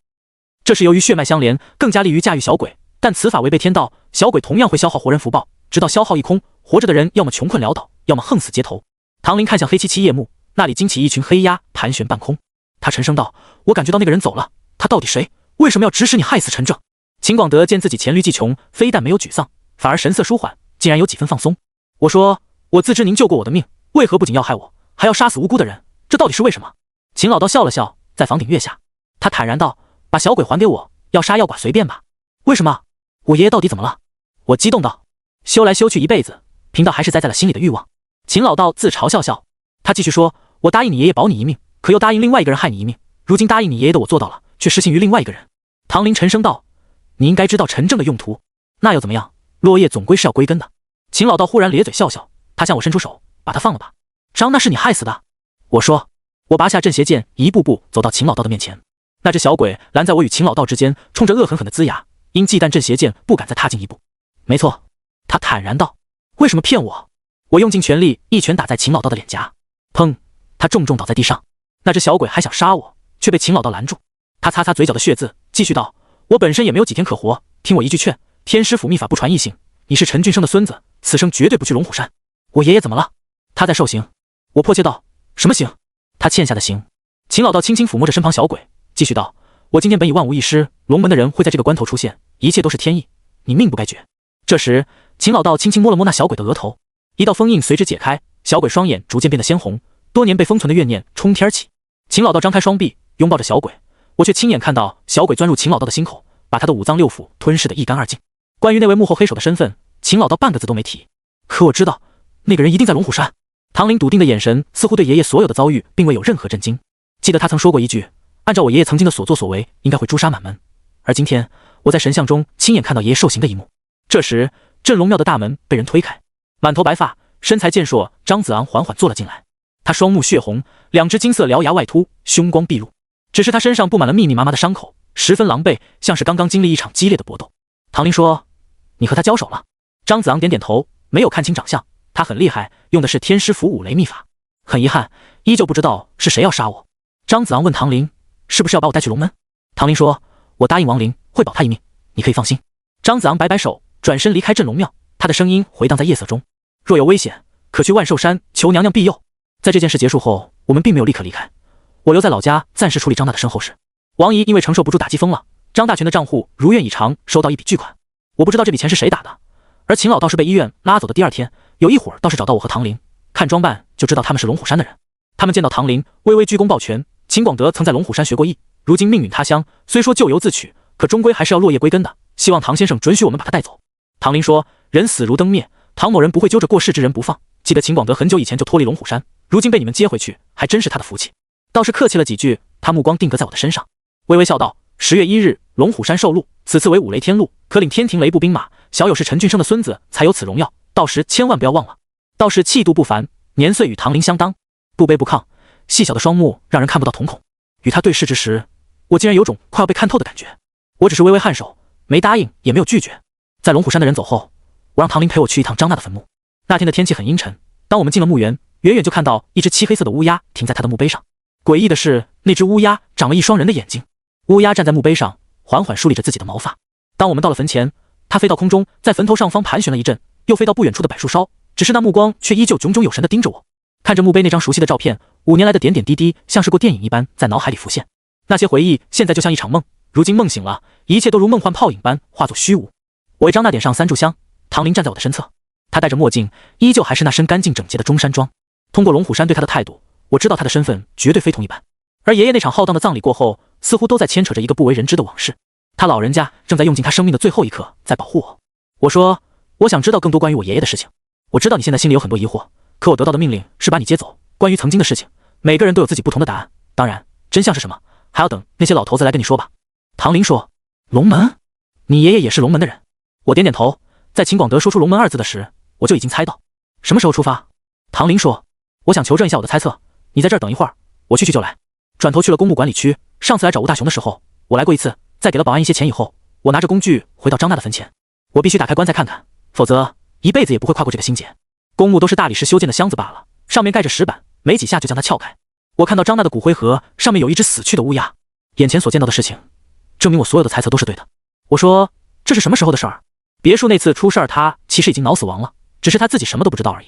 这是由于血脉相连，更加利于驾驭小鬼，但此法违背天道，小鬼同样会消耗活人福报，直到消耗一空，活着的人要么穷困潦倒，要么横死街头。唐林看向黑漆漆夜幕，那里惊起一群黑鸦盘旋半空。他沉声道：我感觉到那个人走了，他到底谁？为什么要指使你害死陈正？秦广德见自己黔驴技穷，非但没有沮丧，反而神色舒缓，竟然有几分放松。我说：我自知您救过我的命，为何不仅要害我，还要杀死无辜的人？这到底是为什么？秦老道笑了笑，在房顶月下，他坦然道：把小鬼还给我，要杀要剐随便吧。为什么？我爷爷到底怎么了？我激动道：修来修去一辈子，贫道还是栽在了心里的欲望。秦老道自嘲笑笑，他继续说：我答应你爷爷保你一命，可又答应另外一个人害你一命，如今答应你爷爷的我做到了，却失信于另外一个人。唐林沉声道：你应该知道陈正的用途，那又怎么样？落叶总归是要归根的。秦老道忽然咧嘴笑笑，他向我伸出手，把他放了吧。张那是你害死的。我说。我拔下镇邪剑，一步步走到秦老道的面前。那只小鬼拦在我与秦老道之间，冲着恶狠狠的龇牙，因忌惮镇邪剑不敢再踏进一步。没错，他坦然道：为什么骗我？我用尽全力，一拳打在秦老道的脸颊，砰！他重重倒在地上。那只小鬼还想杀我，却被秦老道拦住。他擦擦嘴角的血渍，继续道：“我本身也没有几天可活，听我一句劝，天师府秘法不传异性，你是陈俊生的孙子，此生绝对不去龙虎山。”我爷爷怎么了？他在受刑。我迫切道：“什么刑？”他欠下的刑。秦老道轻轻抚摸着身旁小鬼，继续道：“我今天本已万无一失，龙门的人会在这个关头出现，一切都是天意，你命不该绝。”这时，秦老道轻轻摸了摸那小鬼的额头，一道封印随之解开，小鬼双眼逐渐变得鲜红，多年被封存的怨念冲天起。秦老道张开双臂，拥抱着小鬼，我却亲眼看到小鬼钻入秦老道的心口，把他的五脏六腑吞噬得一干二净。关于那位幕后黑手的身份，秦老道半个字都没提。可我知道，那个人一定在龙虎山。唐林笃定的眼神似乎对爷爷所有的遭遇并未有任何震惊。记得他曾说过一句，按照我爷爷曾经的所作所为，应该会诛杀满门。而今天，我在神像中亲眼看到爷爷受刑的一幕。这时，镇龙庙的大门被人推开，满头白发、身材健硕张子昂缓缓坐了进来。他双目血红，两只金色獠牙外凸，凶光毕露。只是他身上布满了密密麻麻的伤口，十分狼狈，像是刚刚经历一场激烈的搏斗。唐林说：“你和他交手了？”张子昂点点头，没有看清长相。他很厉害，用的是天师府五雷秘法。很遗憾，依旧不知道是谁要杀我。张子昂问唐林：“是不是要把我带去龙门？”唐林说：“我答应王林会保他一命，你可以放心。”张子昂摆摆手，转身离开镇龙庙。他的声音回荡在夜色中：“若有危险，可去万寿山求娘娘庇佑。”在这件事结束后，我们并没有立刻离开，我留在老家暂时处理张大的身后事。王姨因为承受不住打击疯了，张大全的账户如愿以偿收到一笔巨款。我不知道这笔钱是谁打的，而秦老道是被医院拉走的第二天，有一会儿倒是找到我和唐林，看装扮就知道他们是龙虎山的人。他们见到唐林，微微鞠躬抱拳。秦广德曾在龙虎山学过艺，如今命运他乡，虽说咎由自取，可终归还是要落叶归根的，希望唐先生准许我们把他带走。唐林说：“人死如灯灭，唐某人不会揪着过世之人不放。记得秦广德很久以前就脱离龙虎山，如今被你们接回去，还真是他的福气。”倒是客气了几句，他目光定格在我的身上，微微笑道：“10月1日，龙虎山受禄，此次为五雷天禄，可领天庭雷部兵马。小友是陈俊生的孙子，才有此荣耀，到时千万不要忘了。”倒是气度不凡，年岁与唐林相当，不卑不亢，细小的双目让人看不到瞳孔。与他对视之时，我竟然有种快要被看透的感觉。我只是微微颔首，没答应，也没有拒绝。在龙虎山的人走后，我让唐林陪我去一趟张娜的坟墓。那天的天气很阴沉，当我们进了墓园，远远就看到一只漆黑色的乌鸦停在他的墓碑上。诡异的是，那只乌鸦长了一双人的眼睛。乌鸦站在墓碑上，缓缓梳理着自己的毛发。当我们到了坟前，它飞到空中，在坟头上方盘旋了一阵，又飞到不远处的柏树梢，只是那目光却依旧炯炯有神地盯着我。看着墓碑那张熟悉的照片，5年来的点点滴滴像是过电影一般在脑海里浮现。那些回忆现在就像一场梦，如今梦醒了，一切都如梦幻泡影般化作虚无。我为张娜点上3炷香，唐林站在我的身侧，他戴着墨镜，依旧还是那身干净整洁的中山装。通过龙虎山对他的态度，我知道他的身份绝对非同一般。而爷爷那场浩荡的葬礼过后，似乎都在牵扯着一个不为人知的往事。他老人家正在用尽他生命的最后一刻在保护我。我说，我想知道更多关于我爷爷的事情。我知道你现在心里有很多疑惑，可我得到的命令是把你接走。关于曾经的事情，每个人都有自己不同的答案。当然，真相是什么，还要等那些老头子来跟你说吧。唐林说：“龙门？你爷爷也是龙门的人？”我点点头。在秦广德说出龙门2字的时，我就已经猜到。什么时候出发？唐林说：“我想求证一下我的猜测，你在这儿等一会儿，我去就来。”转头去了公墓管理区。上次来找吴大雄的时候，我来过一次，在给了保安一些钱以后，我拿着工具回到张娜的坟前。我必须打开棺材看看，否则一辈子也不会跨过这个心结。公墓都是大理石修建的箱子罢了，上面盖着石板，没几下就将它撬开。我看到张娜的骨灰盒上面有一只死去的乌鸦。眼前所见到的事情，证明我所有的猜测都是对的。我说，这是什么时候的事儿？别墅那次出事儿，他其实已经脑死亡了，只是他自己什么都不知道而已。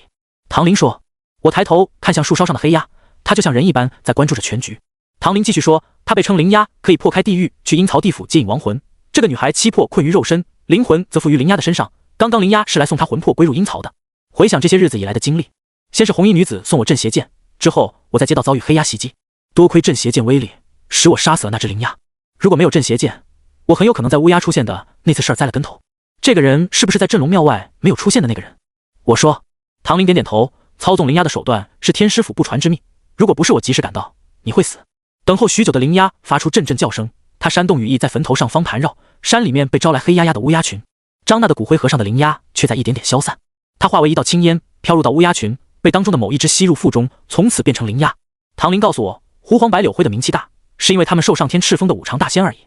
唐林说。我抬头看向树梢上的黑鸦，他就像人一般在关注着全局。唐林继续说，他被称灵鸦，可以破开地狱，去阴曹地府接引亡魂。这个女孩妻魄困于肉身，灵魂则附于灵鸦的身上。刚刚灵鸦是来送她魂魄归入阴曹的。回想这些日子以来的经历，先是红衣女子送我镇邪剑，之后我在街道遭遇黑鸦袭击，多亏镇邪剑威力，使我杀死了那只灵鸦。如果没有镇邪剑，我很有可能在乌鸦出现的那次事儿栽了跟头。这个人是不是在镇龙庙外没有出现的那个人？我说。唐林点点头，操纵灵鸦的手段是天师府不传之秘，如果不是我及时赶到，你会死。等候许久的灵鸦发出阵阵叫声，它煽动羽翼在坟头上方盘绕，山里面被招来黑压压的乌鸦群。张娜的骨灰盒上的灵鸦却在一点点消散，它化为一道青烟，飘入到乌鸦群，被当中的某一只吸入腹中，从此变成灵鸦。唐林告诉我，狐黄白柳灰的名气大，是因为他们受上天敕封的五常大仙而已。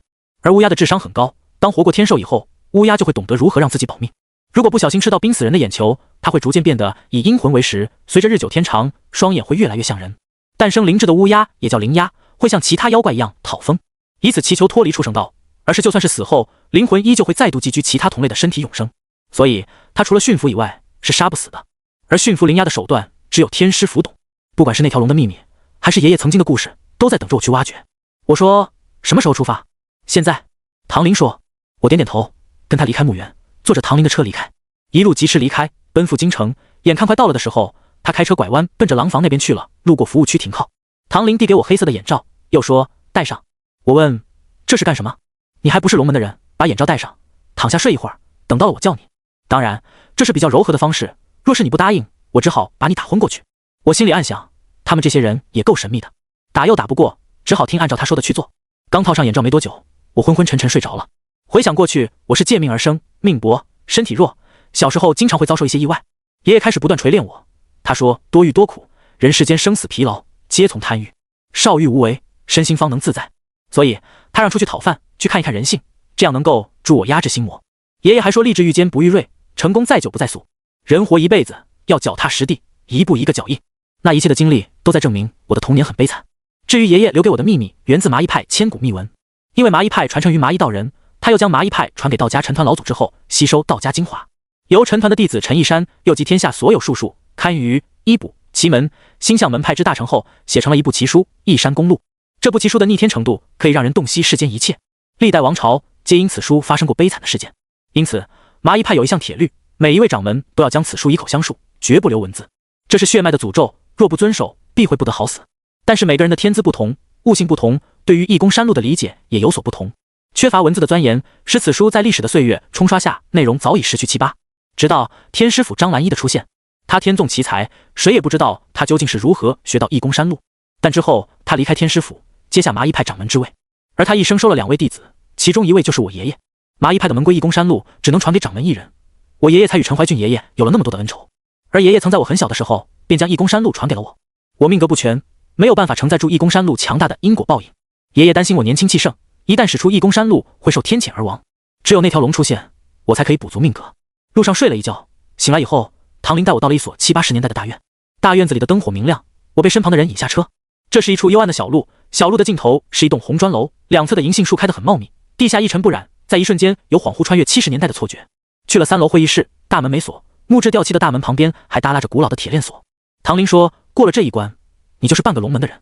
而乌鸦的智商很高，当活过天寿以后，乌鸦就会懂得如何让自己保命。如果不小心吃到冰死人的眼球，他会逐渐变得以阴魂为食，随着日久天长，双眼会越来越像人。诞生灵智的乌鸦也叫灵鸦，会像其他妖怪一样讨风，以此祈求脱离畜生道，而是就算是死后，灵魂依旧会再度寄居其他同类的身体永生。所以，他除了驯服以外，是杀不死的。而驯服灵鸦的手段，只有天师府懂。不管是那条龙的秘密，还是爷爷曾经的故事，都在等着我去挖掘。我说，什么时候出发？现在。唐林说。我点点头，跟他离开墓园，坐着唐林的车离开，一路疾驰离开，奔赴京城。眼看快到了的时候，他开车拐弯，奔着廊坊那边去了。路过服务区停靠，唐林递给我黑色的眼罩，又说戴上。我问这是干什么？你还不是龙门的人，把眼罩戴上，躺下睡一会儿，等到了我叫你。当然，这是比较柔和的方式，若是你不答应，我只好把你打昏过去。我心里暗想，他们这些人也够神秘的，打又打不过，只好听按照他说的去做。刚套上眼罩没多久，我昏昏沉沉睡着了。回想过去，我是借命而生，命薄，身体弱，小时候经常会遭受一些意外。爷爷开始不断锤炼我，他说多欲多苦，人世间生死疲劳，皆从贪欲，少欲无为，身心方能自在。所以他让出去讨饭，去看一看人性，这样能够助我压制心魔。爷爷还说立志愈坚不愈锐，成功在久不在速，人活一辈子要脚踏实地，一步一个脚印。那一切的经历都在证明我的童年很悲惨。至于爷爷留给我的秘密，源自麻衣派千古秘闻，因为麻衣派传承于麻衣道人，他又将麻衣派传给道家陈抟老祖之后，吸收道家精华，由陈抟的弟子陈义山又集天下所有术数、堪舆、医卜、奇门、星象门派之大成后，写成了一部奇书《义山公录》。这部奇书的逆天程度，可以让人洞悉世间一切。历代王朝皆因此书发生过悲惨的事件，因此麻衣派有一项铁律，每一位掌门都要将此书以口相述，绝不留文字。这是血脉的诅咒，若不遵守，必会不得好死。但是每个人的天资不同，悟性不同，对于义公山路的理解也有所不同。缺乏文字的钻研，使此书在历史的岁月冲刷下，内容早已失去七八。直到天师府张兰一的出现，他天纵奇才，谁也不知道他究竟是如何学到义公山路。但之后他离开天师府，接下麻衣派掌门之位，而他一生收了2位弟子，其中一位就是我爷爷。麻衣派的门规义公山路只能传给掌门一人，我爷爷才与陈怀俊爷爷有了那么多的恩仇。而爷爷曾在我很小的时候便将义公山路传给了我，我命格不全，没有办法承载住义公山路强大的因果报应。爷爷担心我年轻气盛，一旦使出义公山路会受天谴而亡，只有那条龙出现，我才可以补足命格。路上睡了一觉，醒来以后，唐林带我到了一所70、80年代的大院。大院子里的灯火明亮，我被身旁的人引下车。这是一处幽暗的小路，小路的尽头是一栋红砖楼，两侧的银杏树开得很茂密，地下一尘不染，在一瞬间有恍惚穿越70年代的错觉。去了3楼会议室，大门没锁，木质吊漆的大门旁边还耷拉着古老的铁链锁。唐林说，过了这一关，你就是半个龙门的人。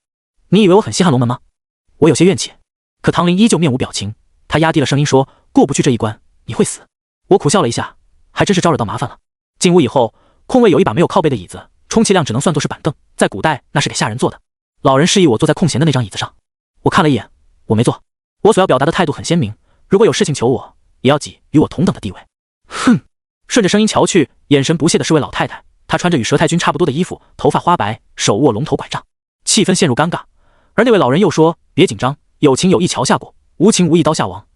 你以为我很稀罕龙门吗？我有些怨气，可唐林依旧面无表情，他压低了声音说，过不去这一关，你会死。我苦笑了一下，还真是招惹到麻烦了。进屋以后，空位有一把没有靠背的椅子，充其量只能算作是板凳，在古代那是给下人坐的。老人示意我坐在空闲的那张椅子上，我看了一眼，我没坐。我所要表达的态度很鲜明，如果有事情求我，也要给与我同等的地位。哼！顺着声音瞧去，眼神不屑的是位老太太，她穿着与佘太君差不多的衣服，头发花白，手握龙头拐杖，气氛陷入尴尬。而那位老人又说，别紧张，有情有义桥下过，无情无义刀下亡。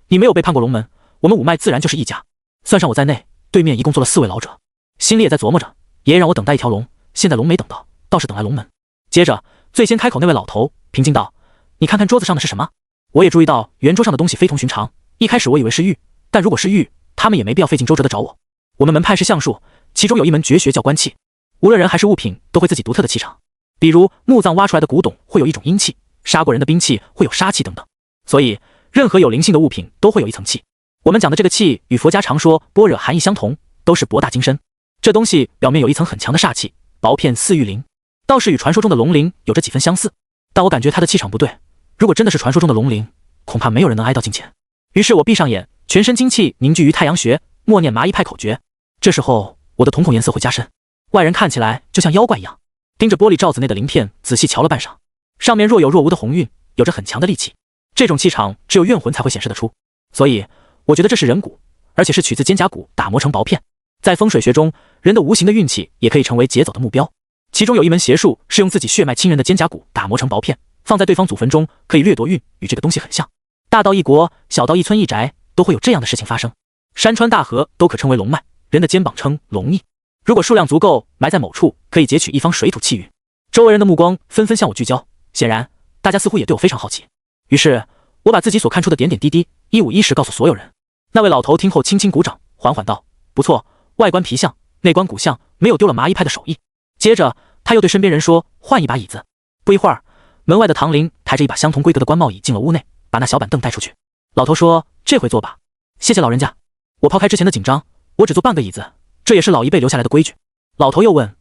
你没有背叛过龙门，我们五脉自然就是一家。算上我在内，对面一共坐了4位老者。心里也在琢磨着，爷爷让我等待一条龙，现在龙没等到，倒是等来龙门。接着最先开口那位老头平静道，你看看桌子上的是什么？我也注意到圆桌上的东西非同寻常，一开始我以为是玉，但如果是玉，他们也没必要费尽周折的找我。我们门派是相术，其中有一门绝学叫观气，无论人还是物品都会自己独特的气场，比如墓葬挖出来的古董会有一种阴气，杀过人的兵器会有杀气等等，所以任何有灵性的物品都会有一层气。我们讲的这个气与佛家常说般若含义相同，都是博大精深。这东西表面有一层很强的煞气，薄片似玉灵，倒是与传说中的龙灵有着几分相似，但我感觉它的气场不对，如果真的是传说中的龙灵，恐怕没有人能挨到近前。于是我闭上眼，全身精气凝聚于太阳穴，默念麻衣派口诀。这时候我的瞳孔颜色会加深，外人看起来就像妖怪一样。盯着玻璃罩子内的鳞片仔细瞧了半晌，上面若有若无的红晕，有着很强的戾气，这种气场只有怨魂才会显示得出，所以我觉得这是人骨，而且是取自肩胛骨打磨成薄片。在风水学中，人的无形的运气也可以成为劫走的目标，其中有一门邪术是用自己血脉亲人的肩胛骨打磨成薄片，放在对方祖坟中可以掠夺运，与这个东西很像。大到一国，小到一村一宅，都会有这样的事情发生。山川大河都可称为龙脉，人的肩膀称龙翼，如果数量足够，埋在某处可以截取一方水土气运。周围人的目光纷纷向我聚焦，显然大家似乎也对我非常好奇。于是我把自己所看出的点点滴滴一五一十告诉所有人。那位老头听后轻轻鼓掌，缓缓道，不错，外观皮相，内观骨相，没有丢了麻衣派的手艺。接着他又对身边人说，换一把椅子。不一会儿，门外的唐林抬着一把相同规格的官帽椅进了屋内，把那小板凳带出去。老头说，这回坐吧。谢谢老人家。我抛开之前的紧张，我只坐半个椅子，这也是老一辈留下来的规矩。老头又问，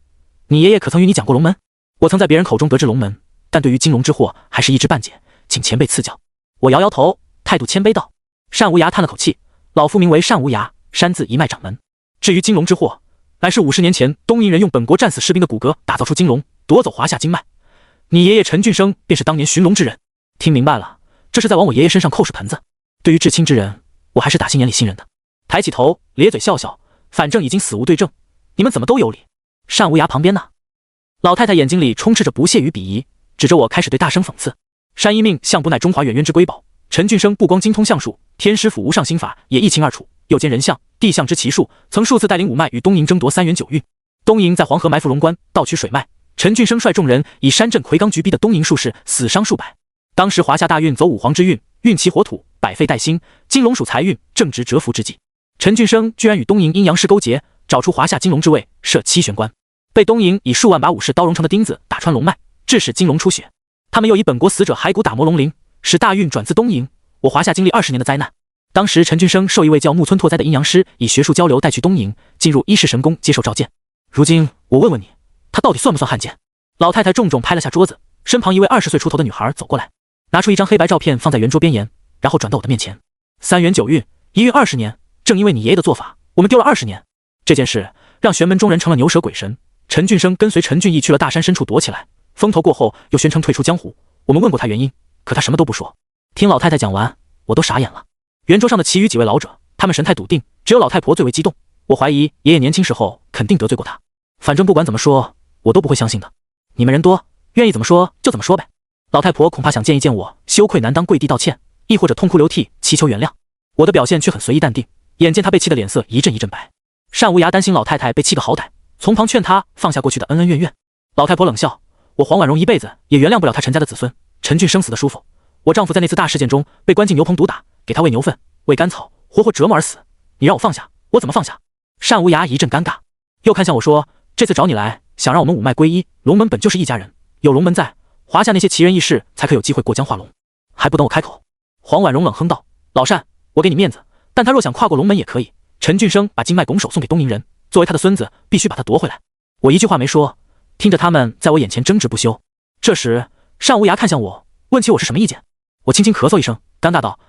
你爷爷可曾与你讲过龙门？我曾在别人口中得知龙门，但对于金龙之祸还是一知半解，请前辈赐教。我摇摇头，态度谦卑道。单无涯叹了口气，老夫名为单无涯，山字一脉掌门。至于金龙之祸，乃是50年前东瀛人用本国战死士兵的骨骼打造出金龙，夺走华夏经脉。你爷爷陈俊生便是当年寻龙之人。听明白了，这是在往我爷爷身上扣屎盆子。对于至亲之人，我还是打心眼里信任的。抬起头，咧嘴笑笑，反正已经死无对证，你们怎么都有理？单无涯旁边呢？老太太眼睛里充斥着不屑与鄙夷，指着我开始对大声讽刺。单一命相不乃中华远渊之瑰宝，陈俊生不光精通相术，天师府无上心法也一清二楚，又兼人相、地相之奇术，曾数次带领五脉与东瀛争夺3元9运。东瀛在黄河埋伏龙关，盗取水脉，陈俊生率众人以山镇魁罡局逼的东瀛术士死伤数百。当时华夏大运走五黄之运，运其火土，百废待兴，金龙属财运，正值蛰伏之际。陈俊生居然与东瀛阴阳师勾结，找出华夏金龙之位，设7玄关，被东瀛以数万把武士刀融成的钉子打穿龙脉，致使金龙出血。他们又以本国死者骸骨打磨龙鳞，使大运转自东瀛。我华夏经历20年的灾难。当时陈俊生受一位叫木村拓哉的阴阳师以学术交流带去东瀛，进入一世神宫接受召见。如今我问问你，他到底算不算汉奸？老太太重重拍了下桌子，身旁一位20岁出头的女孩走过来，拿出一张黑白照片放在圆桌边沿，然后转到我的面前。3元9运，一运20年，正因为你爷爷的做法，我们丢了20年。这件事让玄门中人成了牛蛇鬼神。陈俊生跟随陈俊义去了大山深处躲起来，风头过后又宣称退出江湖。我们问过他原因，可他什么都不说。听老太太讲完，我都傻眼了。圆桌上的其余几位老者，他们神态笃定，只有老太婆最为激动。我怀疑爷爷年轻时候肯定得罪过他。反正不管怎么说，我都不会相信的。你们人多，愿意怎么说就怎么说呗。老太婆恐怕想见一见我，羞愧难当跪地道歉，亦或者痛哭流涕祈求原谅。我的表现却很随意淡定，眼见她被气的脸色一阵一阵白。单无涯担心老太太被气个好歹，从旁劝她放下过去的恩恩怨怨。老太婆冷笑，我黄婉容一辈子也原谅不了她陈家的子孙。陈俊生死的舒服，我丈夫在那次大事件中被关进牛棚毒打，给他喂牛粪喂干草，活活折磨而死。你让我放下，我怎么放下？单无涯一阵尴尬，又看向我说，这次找你来想让我们五脉归一，龙门本就是一家人，有龙门在，华夏那些奇人异士才可有机会过江化龙，还不等我开口。黄婉容冷哼道，老单，我给你面子，但他若想跨过龙门也可以。陈俊生把经脉拱手送给东瀛人，作为他的孙子，必须把他夺回来。我一句话没说，听着他们在我眼前争执不休。这时单无涯看向我，问起我是什么意见。我轻轻咳嗽一声，尴尬道，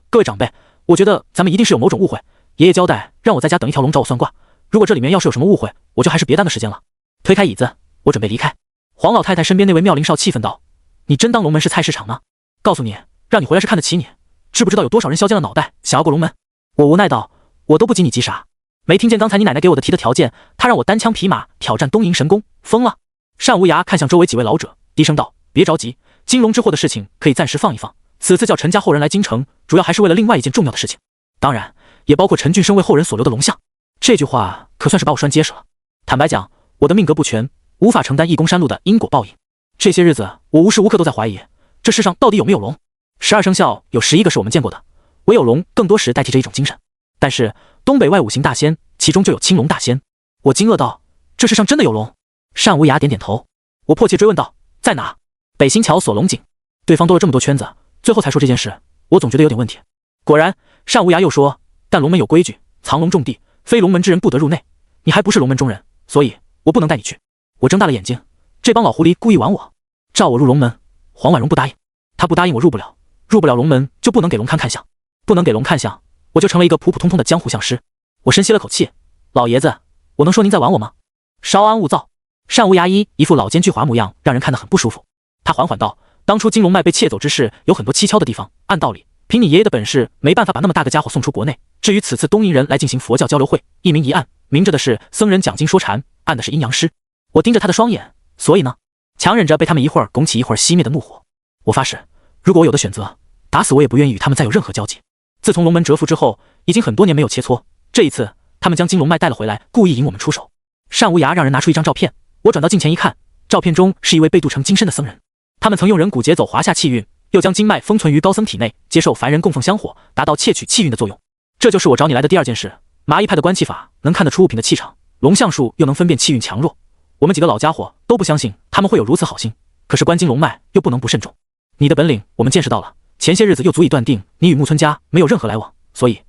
各位长辈，我觉得咱们一定是有某种误会，爷爷交代让我在家等一条龙找我算卦，如果这里面要是有什么误会，我就还是别耽搁时间了。推开椅子，我准备离开。黄老太太身边那位妙龄少气愤道，你真当龙门是菜市场呢？告诉你，让你回来是看得起你，知不知道有多少人削尖了脑袋想要过龙门？我无奈道，我都不及你急啥？没听见刚才你奶奶给我的提的条件，她让我单枪匹马挑战东瀛神宫，疯了？单无涯看向周围几位老者，低声道，别着急，金龙之祸的事情可以暂时放一放，此次叫陈家后人来京城，主要还是为了另外一件重要的事情，当然也包括陈俊生为后人所留的龙像。这句话可算是把我拴结实了。坦白讲，我的命格不全，无法承担义公山路的因果报应。这些日子我无时无刻都在怀疑，这世上到底有没有龙？12生肖有11个是我们见过的，唯有龙更多时代替着一种精神。但是东北外5行大仙，其中就有青龙大仙。我惊愕道，这世上真的有龙？单无涯点点头。我迫切追问道，在哪？北新桥锁龙井。对方兜了这么多圈子，最后才说这件事，我总觉得有点问题。果然，单无涯又说，但龙门有规矩，藏龙种地，非龙门之人不得入内，你还不是龙门中人，所以我不能带你去。我睁大了眼睛，这帮老狐狸故意玩我，召我入龙门。黄婉容不答应，她不答应我入不了，入不了龙门就不能给龙看相，不能给龙看相，我就成了一个普普通通的江湖相师。我深吸了口气，老爷子，我能说您在玩我吗？稍安勿躁。单无涯一副老奸巨猾模样，让人看得很不舒服。他缓缓道，当初金龙脉被窃走之事有很多蹊跷的地方，按道理凭你爷爷的本事没办法把那么大个家伙送出国内。至于此次东瀛人来进行佛教交流会，一明一暗，明着的是僧人讲经说禅，暗的是阴阳师。我盯着他的双眼，所以呢，强忍着被他们一会儿拱起一会儿熄灭的怒火。我发誓，如果我有的选择，打死我也不愿意与他们再有任何交集。自从龙门蛰伏之后，已经很多年没有切磋，这一次他们将金龙脉带了回来，故意引我们出手。单无涯让人拿出一张照片，我转到镜前一看，照片中是一位被镀成金身的僧人，他们曾用人骨劫走华夏气运，又将经脉封存于高僧体内，接受凡人供奉香火，达到窃取气运的作用。这就是我找你来的第二件事，麻衣派的观气法能看得出物品的气场，龙象术又能分辨气运强弱。我们几个老家伙都不相信他们会有如此好心，可是观经龙脉又不能不慎重。你的本领我们见识到了，前些日子又足以断定你与木村家没有任何来往，所以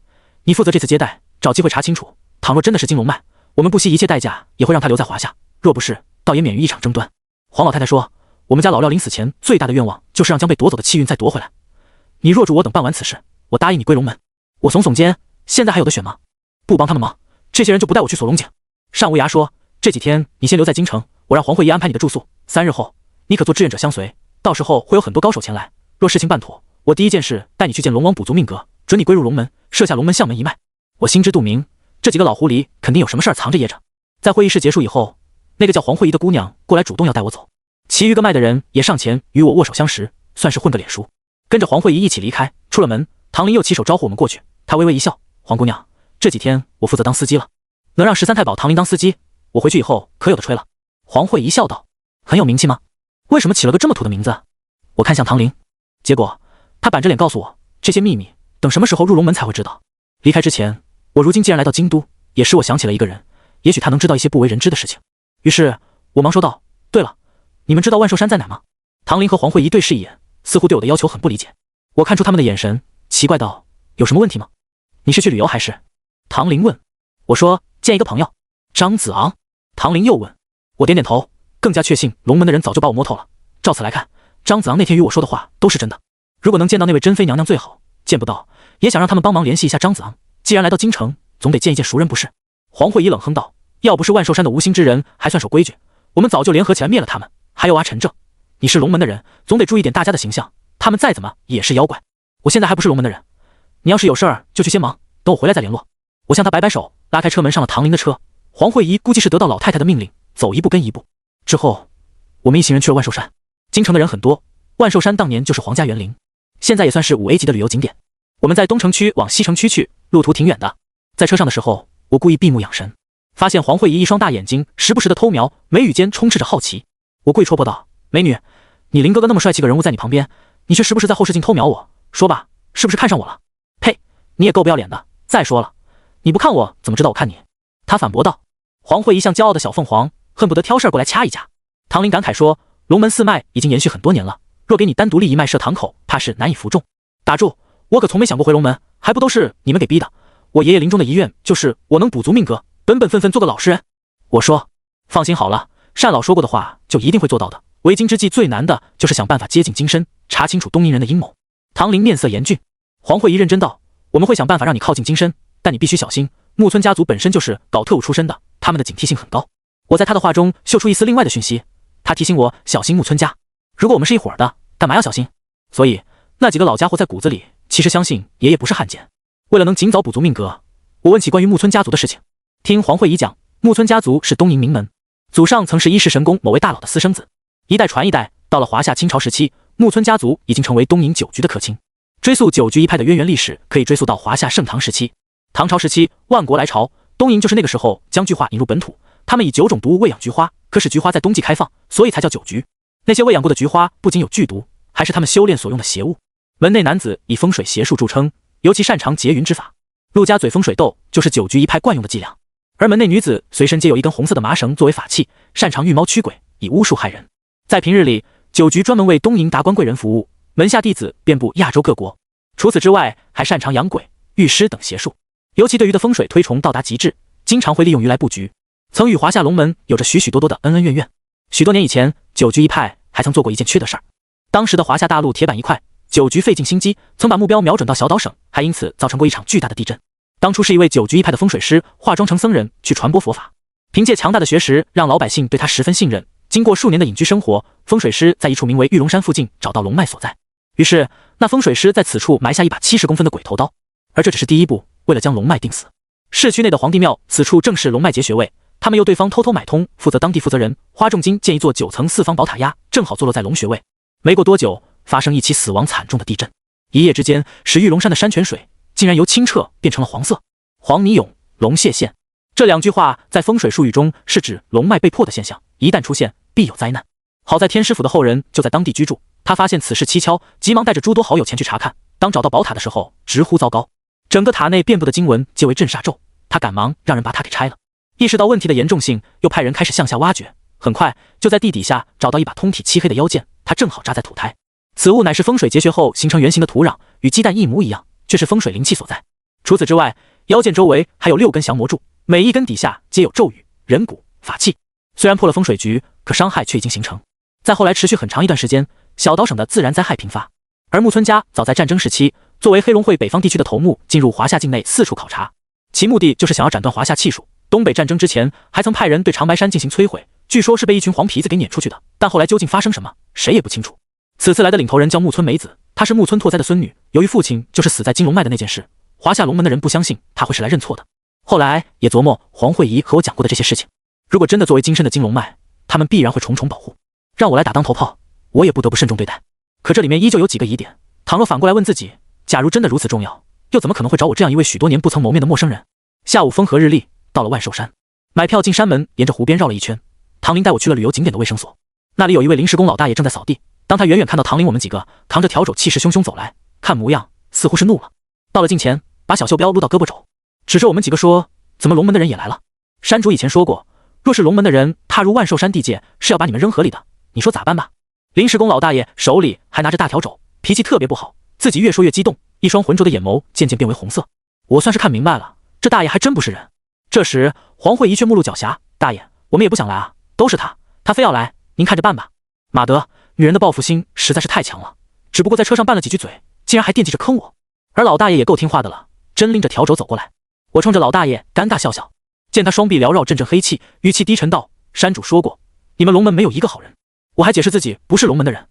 你负责这次接待，找机会查清楚。倘若真的是金龙脉，我们不惜一切代价也会让他留在华夏，若不是，倒也免于一场争端。黄老太太说，我们家老廖临死前最大的愿望就是让将被夺走的气运再夺回来。你若助我等办完此事，我答应你归龙门。我耸耸肩，现在还有的选吗？不帮他们忙，这些人就不带我去锁龙井。单无涯说，这几天你先留在京城，我让黄慧仪安排你的住宿，3日后你可做志愿者相随，到时候会有很多高手前来。若事情办妥，我第一件事带你去见龙王补足命格，准你归入龙门，设下龙门相门一脉。我心知肚明，这几个老狐狸肯定有什么事儿藏着掖着。在会议室结束以后，那个叫黄慧仪的姑娘过来主动要带我走，其余个脉的人也上前与我握手相识，算是混个脸熟。跟着黄慧仪一起离开，出了门，唐林又起手招呼我们过去。他微微一笑，黄姑娘，这几天我负责当司机了，能让13太保唐林当司机，我回去以后可有的吹了。黄慧仪笑道，很有名气吗？为什么起了个这么土的名字？我看向唐林，结果他板着脸告诉我，这些秘密等什么时候入龙门才会知道。离开之前，我如今既然来到京都，也使我想起了一个人，也许他能知道一些不为人知的事情。于是我忙说道，对了，你们知道万寿山在哪吗？唐林和黄慧仪对视一眼，似乎对我的要求很不理解。我看出他们的眼神，奇怪道，有什么问题吗？你是去旅游还是？唐林问。我说，见一个朋友。张子昂。唐林又问。我点点头，更加确信龙门的人早就把我摸透了。照此来看，张子昂那天与我说的话都是真的。如果能见到那位珍妃娘娘最好，见不到也想让他们帮忙联系一下张子昂。既然来到京城，总得见一见熟人不是？黄慧仪冷哼道，要不是万寿山的无心之人还算守规矩，我们早就联合起来灭了他们。还有阿陈正，你是龙门的人，总得注意点大家的形象，他们再怎么也是妖怪。我现在还不是龙门的人，你要是有事儿就去先忙，等我回来再联络。我向他摆摆手，拉开车门上了唐林的车。黄慧仪估计是得到老太太的命令，走一步跟一步。之后我们一行人去了万寿山。京城的人很多，万寿山当年就是皇家园林，现在也算是5A 级的旅游景点。我们在东城区往西城区去，路途挺远的。在车上的时候，我故意闭目养神，发现黄慧仪一双大眼睛时不时的偷瞄，眉宇间充斥着好奇。我故意戳破道，美女，你林哥哥那么帅气个人物在你旁边，你却时不时在后视镜偷瞄我，说吧，是不是看上我了？呸，你也够不要脸的。再说了，你不看我怎么知道我看你？他反驳道。黄慧仪像骄傲的小凤凰，恨不得挑事儿过来掐一架。唐林感慨说，龙门4脉已经延续很多年了，若给你单独立一脉设堂口，怕是难以服众。打住，我可从没想过回龙门，还不都是你们给逼的。我爷爷临终的遗愿就是我能补足命格，本本分分做个老实人。我说，放心好了，单老说过的话就一定会做到的。为今之计最难的就是想办法接近金身，查清楚东瀛人的阴谋。唐林面色严峻。黄慧仪认真道，我们会想办法让你靠近金身，但你必须小心，木村家族本身就是搞特务出身的，他们的警惕性很高。我在他的话中嗅出一丝另外的讯息，他提醒我小心木村家。如果我们是一伙儿的，干嘛要小心？所以那几个老家伙在骨子里其实相信爷爷不是汉奸。为了能尽早补足命格，我问起关于木村家族的事情。听黄慧仪讲，木村家族是东瀛名门，祖上曾是一世神宫某位大佬的私生子，一代传一代，到了华夏清朝时期，木村家族已经成为东瀛九局的客卿。追溯九局一派的渊源历史，可以追溯到华夏盛唐时期。唐朝时期，万国来朝，东瀛就是那个时候将菊花引入本土，他们以9种毒物喂养菊花，可使菊花在冬季开放，所以才叫九菊。那些喂养过的菊花不仅有剧毒，还是他们修炼所用的邪物。门内男子以风水邪术著称，尤其擅长结云之法。陆家嘴风水斗就是九局一派惯用的伎俩，而门内女子随身皆有一根红色的麻绳作为法器，擅长御猫驱鬼，以巫术害人。在平日里，九局专门为东瀛达官贵人服务，门下弟子遍布亚洲各国。除此之外，还擅长养鬼、御尸等邪术，尤其对鱼的风水推崇到达极致，经常会利用鱼来布局，曾与华夏龙门有着许许多多的恩恩怨怨。许多年以前，九局一派还曾做过一件缺德事儿。当时的华夏大陆铁板一块，九局费尽心机，曾把目标瞄准到小岛省，还因此造成过一场巨大的地震。当初是一位九局一派的风水师化妆成僧人去传播佛法，凭借强大的学识，让老百姓对他十分信任。经过数年的隐居生活，风水师在一处名为玉龙山附近找到龙脉所在。于是那风水师在此处埋下一把70公分的鬼头刀，而这只是第一步，为了将龙脉定死。市区内的皇帝庙此处正是龙脉结穴位，他们由对方偷偷买通，负责当地负责人花重金建一座9层4方宝塔压，正好坐落在龙穴位。没过多久，发生一起死亡惨重的地震，一夜之间使玉龙山的山泉水竟然由清澈变成了黄色。黄泥涌，龙泄现，这2句话在风水术语中是指龙脉被破的现象，一旦出现必有灾难。好在天师府的后人就在当地居住，他发现此事蹊跷，急忙带着诸多好友前去查看。当找到宝塔的时候，直呼糟糕，整个塔内遍布的经文皆为镇煞咒，他赶忙让人把塔给拆了。意识到问题的严重性，又派人开始向下挖掘。很快就在地底下找到一把通体漆黑的腰剑，它正好扎在土台。此物乃是风水结穴后形成圆形的土壤，与鸡蛋一模一样，却是风水灵气所在。除此之外，腰剑周围还有6根降魔柱，每一根底下皆有咒语、人骨、法器。虽然破了风水局，可伤害却已经形成。再后来持续很长一段时间，小岛省的自然灾害频发。而木村家早在战争时期，作为黑龙会北方地区的头目，进入华夏境内四处考察，其目的就是想要斩断华夏气数。东北战争之前，还曾派人对长白山进行摧毁，据说是被一群黄皮子给撵出去的，但后来究竟发生什么，谁也不清楚。此次来的领头人叫木村美子，她是木村拓哉的孙女，由于父亲就是死在金龙脉的那件事，华夏龙门的人不相信她会是来认错的。后来也琢磨黄慧仪和我讲过的这些事情，如果真的作为今生的金龙脉，他们必然会重重保护，让我来打当头炮，我也不得不慎重对待。可这里面依旧有几个疑点，倘若反过来问自己，假如真的如此重要，又怎么可能会找我这样一位许多年不曾谋面的陌生人？下午风和日丽，到了万寿山，买票进山门，沿着湖边绕了一圈。唐林带我去了旅游景点的卫生所，那里有一位临时工老大爷正在扫地。当他远远看到唐林我们几个扛着笤帚气势汹汹走来，看模样似乎是怒了。到了近前，把小袖标撸到胳膊肘，指着我们几个说：“怎么龙门的人也来了？山主以前说过，若是龙门的人踏入万寿山地界，是要把你们扔河里的。你说咋办吧？”临时工老大爷手里还拿着大笤帚，脾气特别不好，自己越说越激动，一双浑浊的眼眸渐渐变为红色。我算是看明白了，这大爷还真不是人。这时黄慧仪却目露狡黠：“大爷，我们也不想来啊，都是他非要来，您看着办吧。”马德，女人的报复心实在是太强了，只不过在车上拌了几句嘴，竟然还惦记着坑我。而老大爷也够听话的了，真拎着笤帚走过来。我冲着老大爷尴尬笑笑，见他双臂缭绕，阵阵黑气，语气低沉道：“山主说过，你们龙门没有一个好人。”我还解释自己不是龙门的人，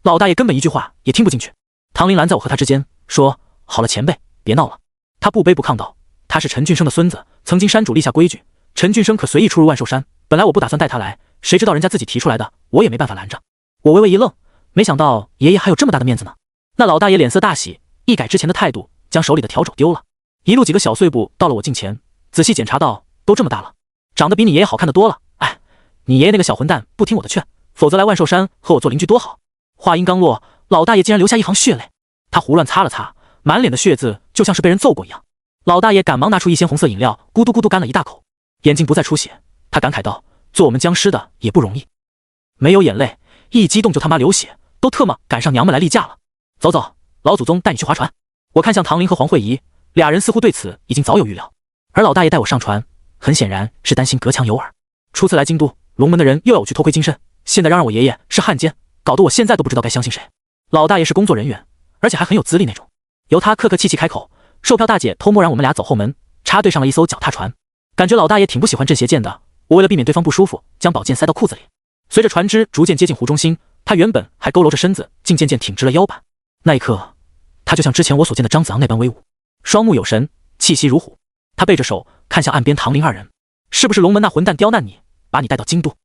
老大爷根本一句话也听不进去。唐林拦在我和他之间，说：“好了，前辈，别闹了。”他不卑不亢道：“他是陈俊生的孙子，曾经山主立下规矩，陈俊生可随意出入万寿山。本来我不打算带他来，谁知道人家自己提出来的，我也没办法拦着。”我微微一愣，没想到爷爷还有这么大的面子呢。那老大爷脸色大喜，一改之前的态度，将手里的笤帚丢了，一路几个小碎步到了我近前，仔细检查道：“都这么大了，长得比你爷爷好看得多了。哎，你爷爷那个小混蛋不听我的劝，否则来万寿山和我做邻居多好。”话音刚落，老大爷竟然流下一行血泪，他胡乱擦了擦，满脸的血渍就像是被人揍过一样。老大爷赶忙拿出一些红色饮料，咕嘟咕嘟干了一大口，眼睛不再出血。他感慨道：“做我们僵尸的也不容易，没有眼泪，一激动就他妈流血，都特么赶上娘们来例假了。走走，老祖宗带你去划船。”我看向唐林和黄慧仪，俩人似乎对此已经早有预料，而老大爷带我上船，很显然是担心隔墙有耳。初次来京都，龙门的人又要我去偷窥金身，现在嚷嚷我爷爷是汉奸，搞得我现在都不知道该相信谁。老大爷是工作人员，而且还很有资历那种，由他客客气气开口，售票大姐偷摸让我们俩走后门，插队上了一艘脚踏船。感觉老大爷挺不喜欢镇邪剑的，我为了避免对方不舒服，将宝剑塞到裤子里。随着船只逐渐接近湖中心，他原本还佝偻着身子，竟渐渐挺直了腰板。那一刻，他就像之前我所见的张子昂那般威武，双目有神，气息如虎。他背着手看向岸边唐林二人：“是不是龙门那混蛋刁难你，把你带到京都？”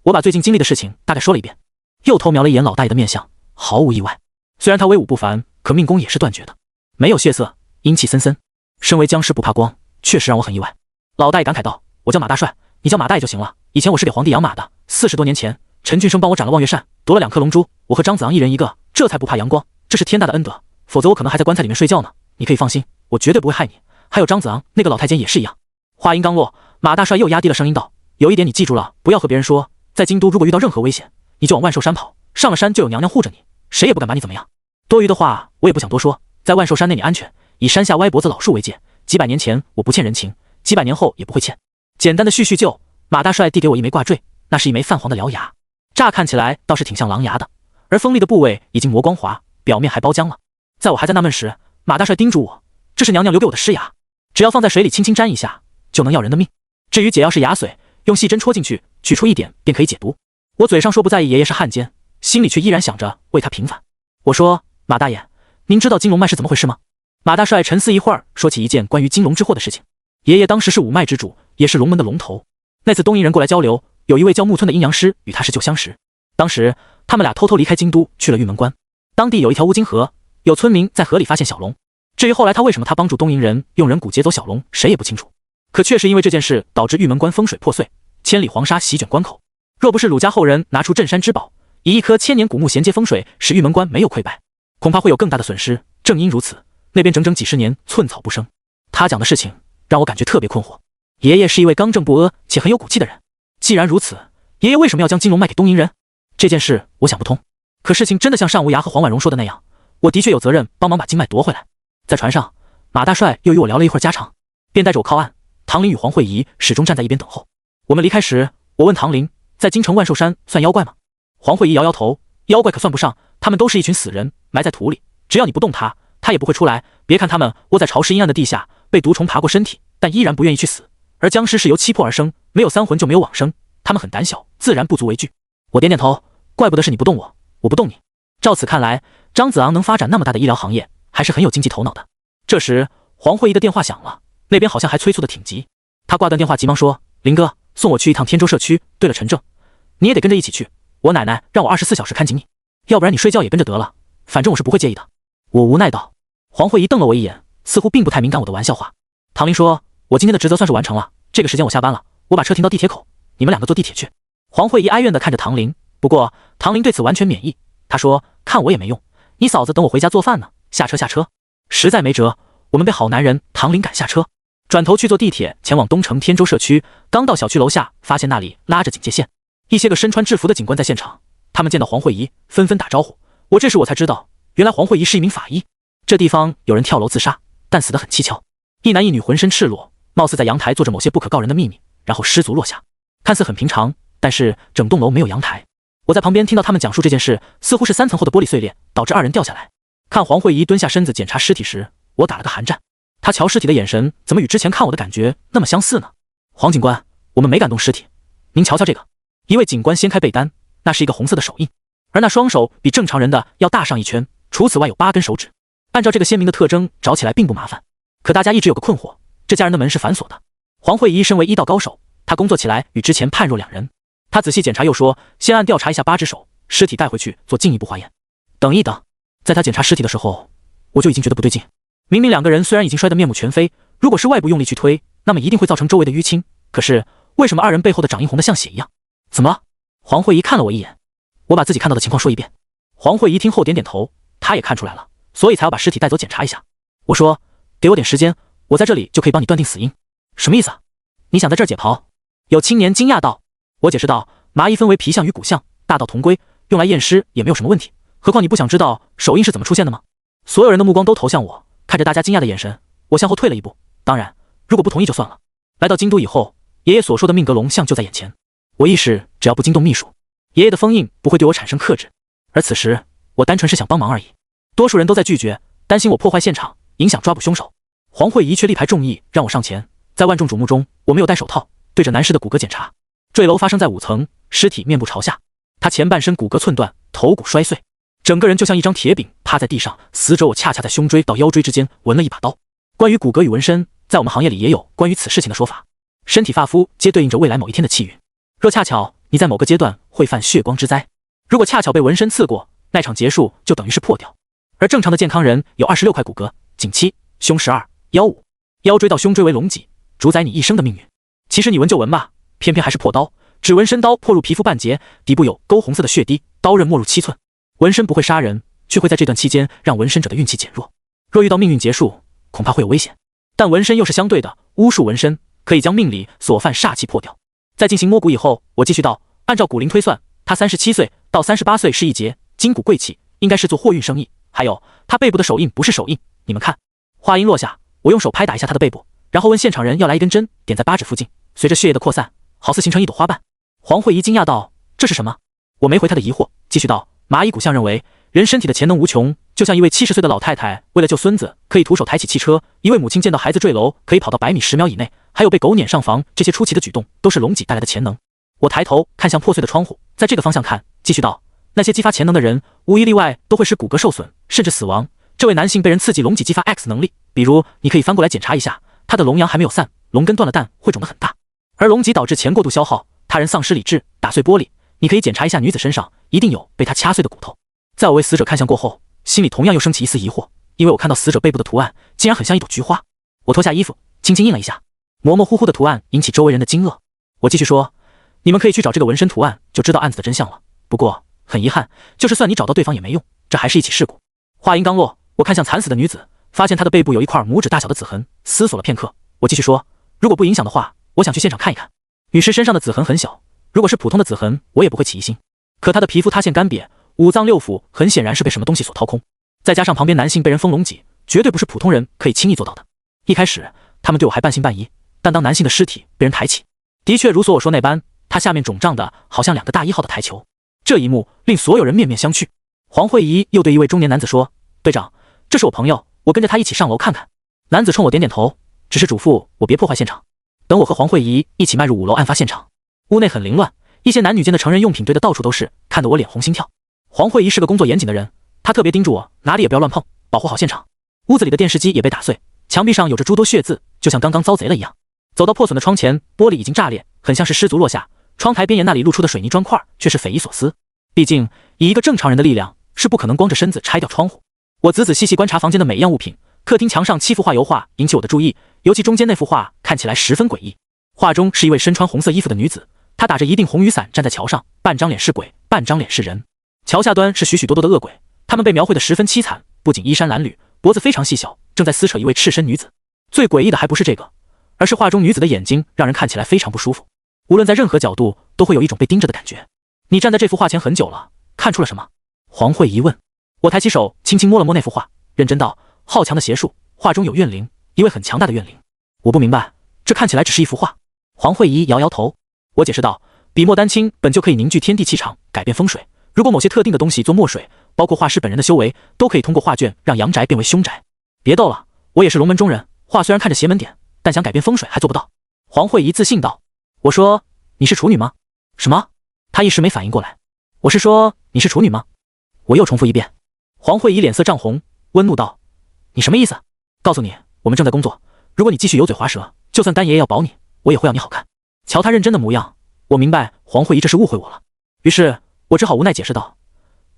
我把最近经历的事情大概说了一遍，又偷瞄了一眼老大爷的面相，毫无意外。虽然他威武不凡，可命功也是断绝的，没有血色，阴气森森。身为僵尸不怕光，确实让我很意外。老大爷感慨道：“我叫马大帅，你叫马大爷就行了。以前我是给皇帝养马的，40多年前，陈俊生帮我斩了望月扇，夺了2颗龙珠，我和张子昂一人一个，这才不怕阳光。这是天大的恩德，否则我可能还在棺材里面睡觉呢。你可以放心，我绝对不会害你。还有张子昂那个老太监也是一样。”话音刚落，马大帅又压低了声音道：“有一点你记住了，不要和别人说，在京都如果遇到任何危险，你就往万寿山跑，上了山就有娘娘护着你，谁也不敢把你怎么样。多余的话我也不想多说，在万寿山内你安全，以山下歪脖子老树为界，几百年前我不欠人情，几百年后也不会欠。”简单的叙叙旧，马大帅递给我一枚挂坠，那是一枚泛黄的獠牙，乍看起来倒是挺像狼牙的，而锋利的部位已经磨光滑，表面还包浆了。在我还在纳闷时，马大帅叮嘱我，这是娘娘留给我的尸牙，只要放在水里轻轻沾一下，就能要人的命。至于解药是牙髓，用细针戳进去，取出一点便可以解毒。我嘴上说不在意爷爷是汉奸，心里却依然想着为他平反。我说：“马大爷，您知道金龙脉是怎么回事吗？”马大帅沉思一会儿，说起一件关于金龙之祸的事情。爷爷当时是五脉之主，也是龙门的龙头。那次东瀛人过来交流，有一位叫木村的阴阳师与他是旧相识。当时他们俩偷偷离开京都，去了玉门关。当地有一条乌金河，有村民在河里发现小龙。至于后来他为什么帮助东瀛人用人骨劫走小龙，谁也不清楚。可确实因为这件事导致玉门关风水破碎，千里黄沙席卷关口。若不是鲁家后人拿出镇山之宝，以一棵千年古木衔接风水，使玉门关没有溃败，恐怕会有更大的损失。正因如此，那边整整几十年寸草不生。他讲的事情让我感觉特别困惑。爷爷是一位刚正不阿且很有骨气的人。既然如此，爷爷为什么要将金龙卖给东瀛人？这件事我想不通。可事情真的像单无涯和黄婉容说的那样，我的确有责任帮忙把金脉夺回来。在船上，马大帅又与我聊了一会儿家常，便带着我靠岸。唐林与黄慧仪始终站在一边等候。我们离开时，我问唐林，在京城万寿山算妖怪吗？黄慧仪摇摇头，妖怪可算不上，他们都是一群死人，埋在土里，只要你不动他，他也不会出来。别看他们窝在潮湿阴暗的地下，被毒虫爬过身体，但依然不愿意去死。而僵尸是由七魄而生，没有三魂就没有往生，他们很胆小，自然不足为惧。我点点头，怪不得是你不动我，我不动你。照此看来，张子昂能发展那么大的医疗行业，还是很有经济头脑的。这时，黄慧仪的电话响了，那边好像还催促的挺急。他挂断电话，急忙说：“林哥，送我去一趟天州社区。对了，陈正，你也得跟着一起去。我奶奶让我24小时看紧你，要不然你睡觉也跟着得了，反正我是不会介意的。”我无奈道。黄慧仪瞪了我一眼，似乎并不太敏感我的玩笑话。唐林说：“我今天的职责算是完成了，这个时间我下班了，我把车停到地铁口，你们两个坐地铁去。”黄慧仪哀怨地看着唐林，不过唐林对此完全免疫。他说：“看我也没用，你嫂子等我回家做饭呢，下车下车。”实在没辙，我们被好男人唐林赶下车，转头去坐地铁前往东城天州社区。刚到小区楼下，发现那里拉着警戒线，一些个身穿制服的警官在现场。他们见到黄慧仪，纷纷打招呼。这时我才知道，原来黄慧仪是一名法医。这地方有人跳楼自杀，但死得很蹊跷，一男一女浑身赤裸，貌似在阳台做着某些不可告人的秘密，然后失足落下。看似很平常，但是整栋楼没有阳台。我在旁边听到他们讲述这件事，似乎是3层后的玻璃碎裂导致2人掉下来。看黄慧仪蹲下身子检查尸体时，我打了个寒战。她瞧尸体的眼神怎么与之前看我的感觉那么相似呢？黄警官，我们没敢动尸体，您瞧瞧这个。一位警官掀开被单，那是一个红色的手印，而那双手比正常人的要大上1圈，除此外有8根手指。按照这个鲜明的特征找起来并不麻烦，可大家一直有个困惑，这家人的门是反锁的。黄慧仪身为医道高手，她工作起来与之前判若两人。她仔细检查又说，先按调查一下8只手，尸体带回去做进一步化验。等一等，在她检查尸体的时候，我就已经觉得不对劲。明明2个人虽然已经摔得面目全非，如果是外部用力去推，那么一定会造成周围的淤青，可是为什么2人背后的掌印红得像血一样？怎么？黄慧仪看了我一眼，我把自己看到的情况说一遍。黄慧仪听后点点头，她也看出来了，所以才要把尸体带走检查一下。我说，给我点时间，我在这里就可以帮你断定死因。什么意思啊？你想在这儿解剖？有青年惊讶道。我解释道，麻衣分为皮相与骨相，大道同归，用来验尸也没有什么问题。何况你不想知道手印是怎么出现的吗？所有人的目光都投向我，看着大家惊讶的眼神，我向后退了一步。当然，如果不同意就算了。来到京都以后，爷爷所说的命格龙像就在眼前。我意识只要不惊动秘书，爷爷的封印不会对我产生克制。而此时，我单纯是想帮忙而已。多数人都在拒绝，担心我破坏现场，影响抓捕凶手。黄慧仪却力排众议，让我上前。在万众瞩目中，我没有戴手套，对着男尸的骨骼检查。坠楼发生在5层，尸体面部朝下，他前半身骨骼寸断，头骨摔碎，整个人就像一张铁饼趴在地上。死者我恰恰在胸椎到腰椎之间纹了一把刀。关于骨骼与纹身，在我们行业里也有关于此事情的说法。身体发肤皆对应着未来某一天的气运，若恰巧你在某个阶段会犯血光之灾，如果恰巧被纹身刺过，那场结束就等于是破掉。而正常的健康人有26块骨骼，颈7、胸12、腰5，腰椎到胸椎为龙脊，主宰你一生的命运。其实你纹就纹吧，偏偏还是破刀，指纹身刀破入皮肤半截，底部有勾红色的血滴，刀刃没入7寸。纹身不会杀人，却会在这段期间让纹身者的运气减弱。若遇到命运结束，恐怕会有危险。但纹身又是相对的，巫术纹身可以将命里所犯煞气破掉。在进行摸骨以后，我继续道，按照骨龄推算，他37岁到38岁是一劫，金骨贵气，应该是做货运生意。还有他背部的手印不是手印，你们看。话音落下，我用手拍打一下他的背部，然后问现场人要来一根针，点在8指附近，随着血液的扩散，好似形成一朵花瓣。黄慧仪惊讶道，这是什么？我没回他的疑惑，继续道，麻衣骨相认为，人身体的潜能无穷，就像一位70岁的老太太为了救孙子，可以徒手抬起汽车；一位母亲见到孩子坠楼，可以跑到100米10秒以内；还有被狗撵上房，这些出奇的举动都是龙脊带来的潜能。我抬头看向破碎的窗户，在这个方向看，继续道，那些激发潜能的人，无一例外都会使骨骼受损，甚至死亡。这位男性被人刺激龙脊激发 X 能力，比如你可以翻过来检查一下，他的龙阳还没有散，龙根断了蛋会肿得很大，而龙脊导致钱过度消耗，他人丧失理智，打碎玻璃。你可以检查一下女子身上，一定有被他掐碎的骨头。在我为死者看向过后，心里同样又升起一丝疑惑，因为我看到死者背部的图案竟然很像一朵菊花。我脱下衣服，轻轻印了一下，模模糊糊的图案引起周围人的惊愕。我继续说，你们可以去找这个纹身图案，就知道案子的真相了。不过很遗憾，就是算你找到对方也没用，这还是一起事故。话音刚落，我看向惨死的女子，发现她的背部有一块拇指大小的紫痕，思索了片刻，我继续说，如果不影响的话，我想去现场看一看。女尸身上的紫痕很小，如果是普通的紫痕，我也不会起疑心。可她的皮肤塌陷干瘪，五脏六腑很显然是被什么东西所掏空，再加上旁边男性被人封龙脊，绝对不是普通人可以轻易做到的。一开始他们对我还半信半疑，但当男性的尸体被人抬起，的确如所我说那般，他下面肿胀的好像2个大1号的台球。这一幕令所有人面面相觑。黄慧仪又对一位中年男子说：“队长，这是我朋友，我跟着他一起上楼看看。”男子冲我点点头，只是嘱咐我别破坏现场。等我和黄慧仪一起迈入5楼案发现场，屋内很凌乱，一些男女间的成人用品堆得到处都是，看得我脸红心跳。黄慧仪是个工作严谨的人，她特别叮嘱我哪里也不要乱碰，保护好现场。屋子里的电视机也被打碎，墙壁上有着诸多血渍，就像刚刚遭贼了一样。走到破损的窗前，玻璃已经炸裂，很像是失足落下，窗台边沿那里露出的水泥砖块却是匪夷所思。毕竟以一个正常人的力量是不可能光着身子拆掉窗户。我仔仔细细观察房间的每一样物品，客厅墙上7幅画油画引起我的注意，尤其中间那幅画看起来十分诡异。画中是一位身穿红色衣服的女子，她打着一锭红雨伞站在桥上，半张脸是鬼，半张脸是人。桥下端是许许多多的恶鬼，他们被描绘得十分凄惨，不仅衣衫褴褛，脖子非常细小，正在撕扯一位赤身女子。最诡异的还不是这个，而是画中女子的眼睛让人看起来非常不舒服，无论在任何角度都会有一种被盯着的感觉。你站在这幅画前很久了，看出了什么？黄慧仪问。我抬起手轻轻摸了摸那幅画，认真道：好强的邪术，画中有怨灵，一位很强大的怨灵。我不明白，这看起来只是一幅画。黄慧仪摇摇头。我解释道：笔墨丹青本就可以凝聚天地气场，改变风水，如果某些特定的东西做墨水，包括画师本人的修为，都可以通过画卷让阳宅变为凶宅。别逗了，我也是龙门中人，画虽然看着邪门点，但想改变风水还做不到。黄慧仪自信道。我说：你是处女吗？什么？她一时没反应过来。我是说你是处女吗？我又重复一遍。黄慧仪脸色涨红，温怒道：你什么意思？告诉你，我们正在工作，如果你继续油嘴滑舌，就算丹爷爷要保你，我也会要你好看。瞧他认真的模样，我明白黄慧仪这是误会我了。于是我只好无奈解释道：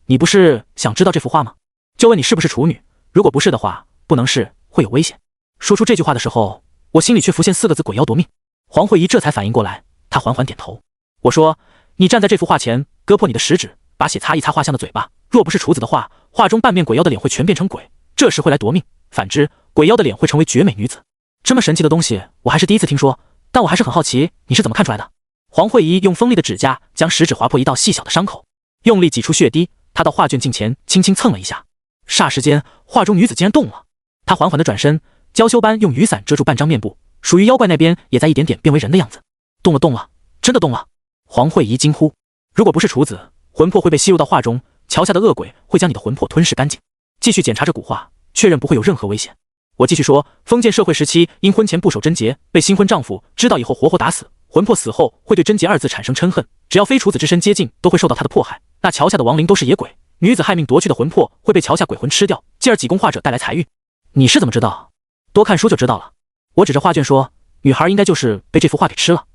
你不是想知道这幅画吗？就问你是不是处女，如果不是的话，不能是，会有危险。说出这句话的时候，我心里却浮现4个字：鬼妖夺命。黄慧仪这才反应过来，她缓缓点头。我说：你站在这幅画前，割破你的食指，把血擦一擦画像的嘴巴，若不是处子的话，画中半面鬼妖的脸会全变成鬼，这时会来夺命，反之鬼妖的脸会成为绝美女子。这么神奇的东西我还是第一次听说，但我还是很好奇你是怎么看出来的。黄慧仪用锋利的指甲将食指划破一道细小的伤口，用力挤出血滴，她到画卷近前轻轻蹭了一下，霎时间画中女子竟然动了。她缓缓地转身，娇羞般用雨伞遮住半张面部，属于妖怪那边也在一点点变为人的样子。动了，真的动了！黄慧仪惊呼。如果不是处子，魂魄会被吸入到画中，桥下的恶鬼会将你的魂魄吞噬干净。继续检查着古画，确认不会有任何危险。我继续说，封建社会时期，因婚前不守贞洁，被新婚丈夫知道以后活活打死，魂魄死后会对贞洁2字产生嗔恨，只要非处子之身接近，都会受到他的迫害。那桥下的亡灵都是野鬼，女子害命夺去的魂魄会被桥下鬼魂吃掉，继而济公画者带来财运。你是怎么知道？多看书就知道了。我指着画卷说，女孩应该就是被这幅画给吃了。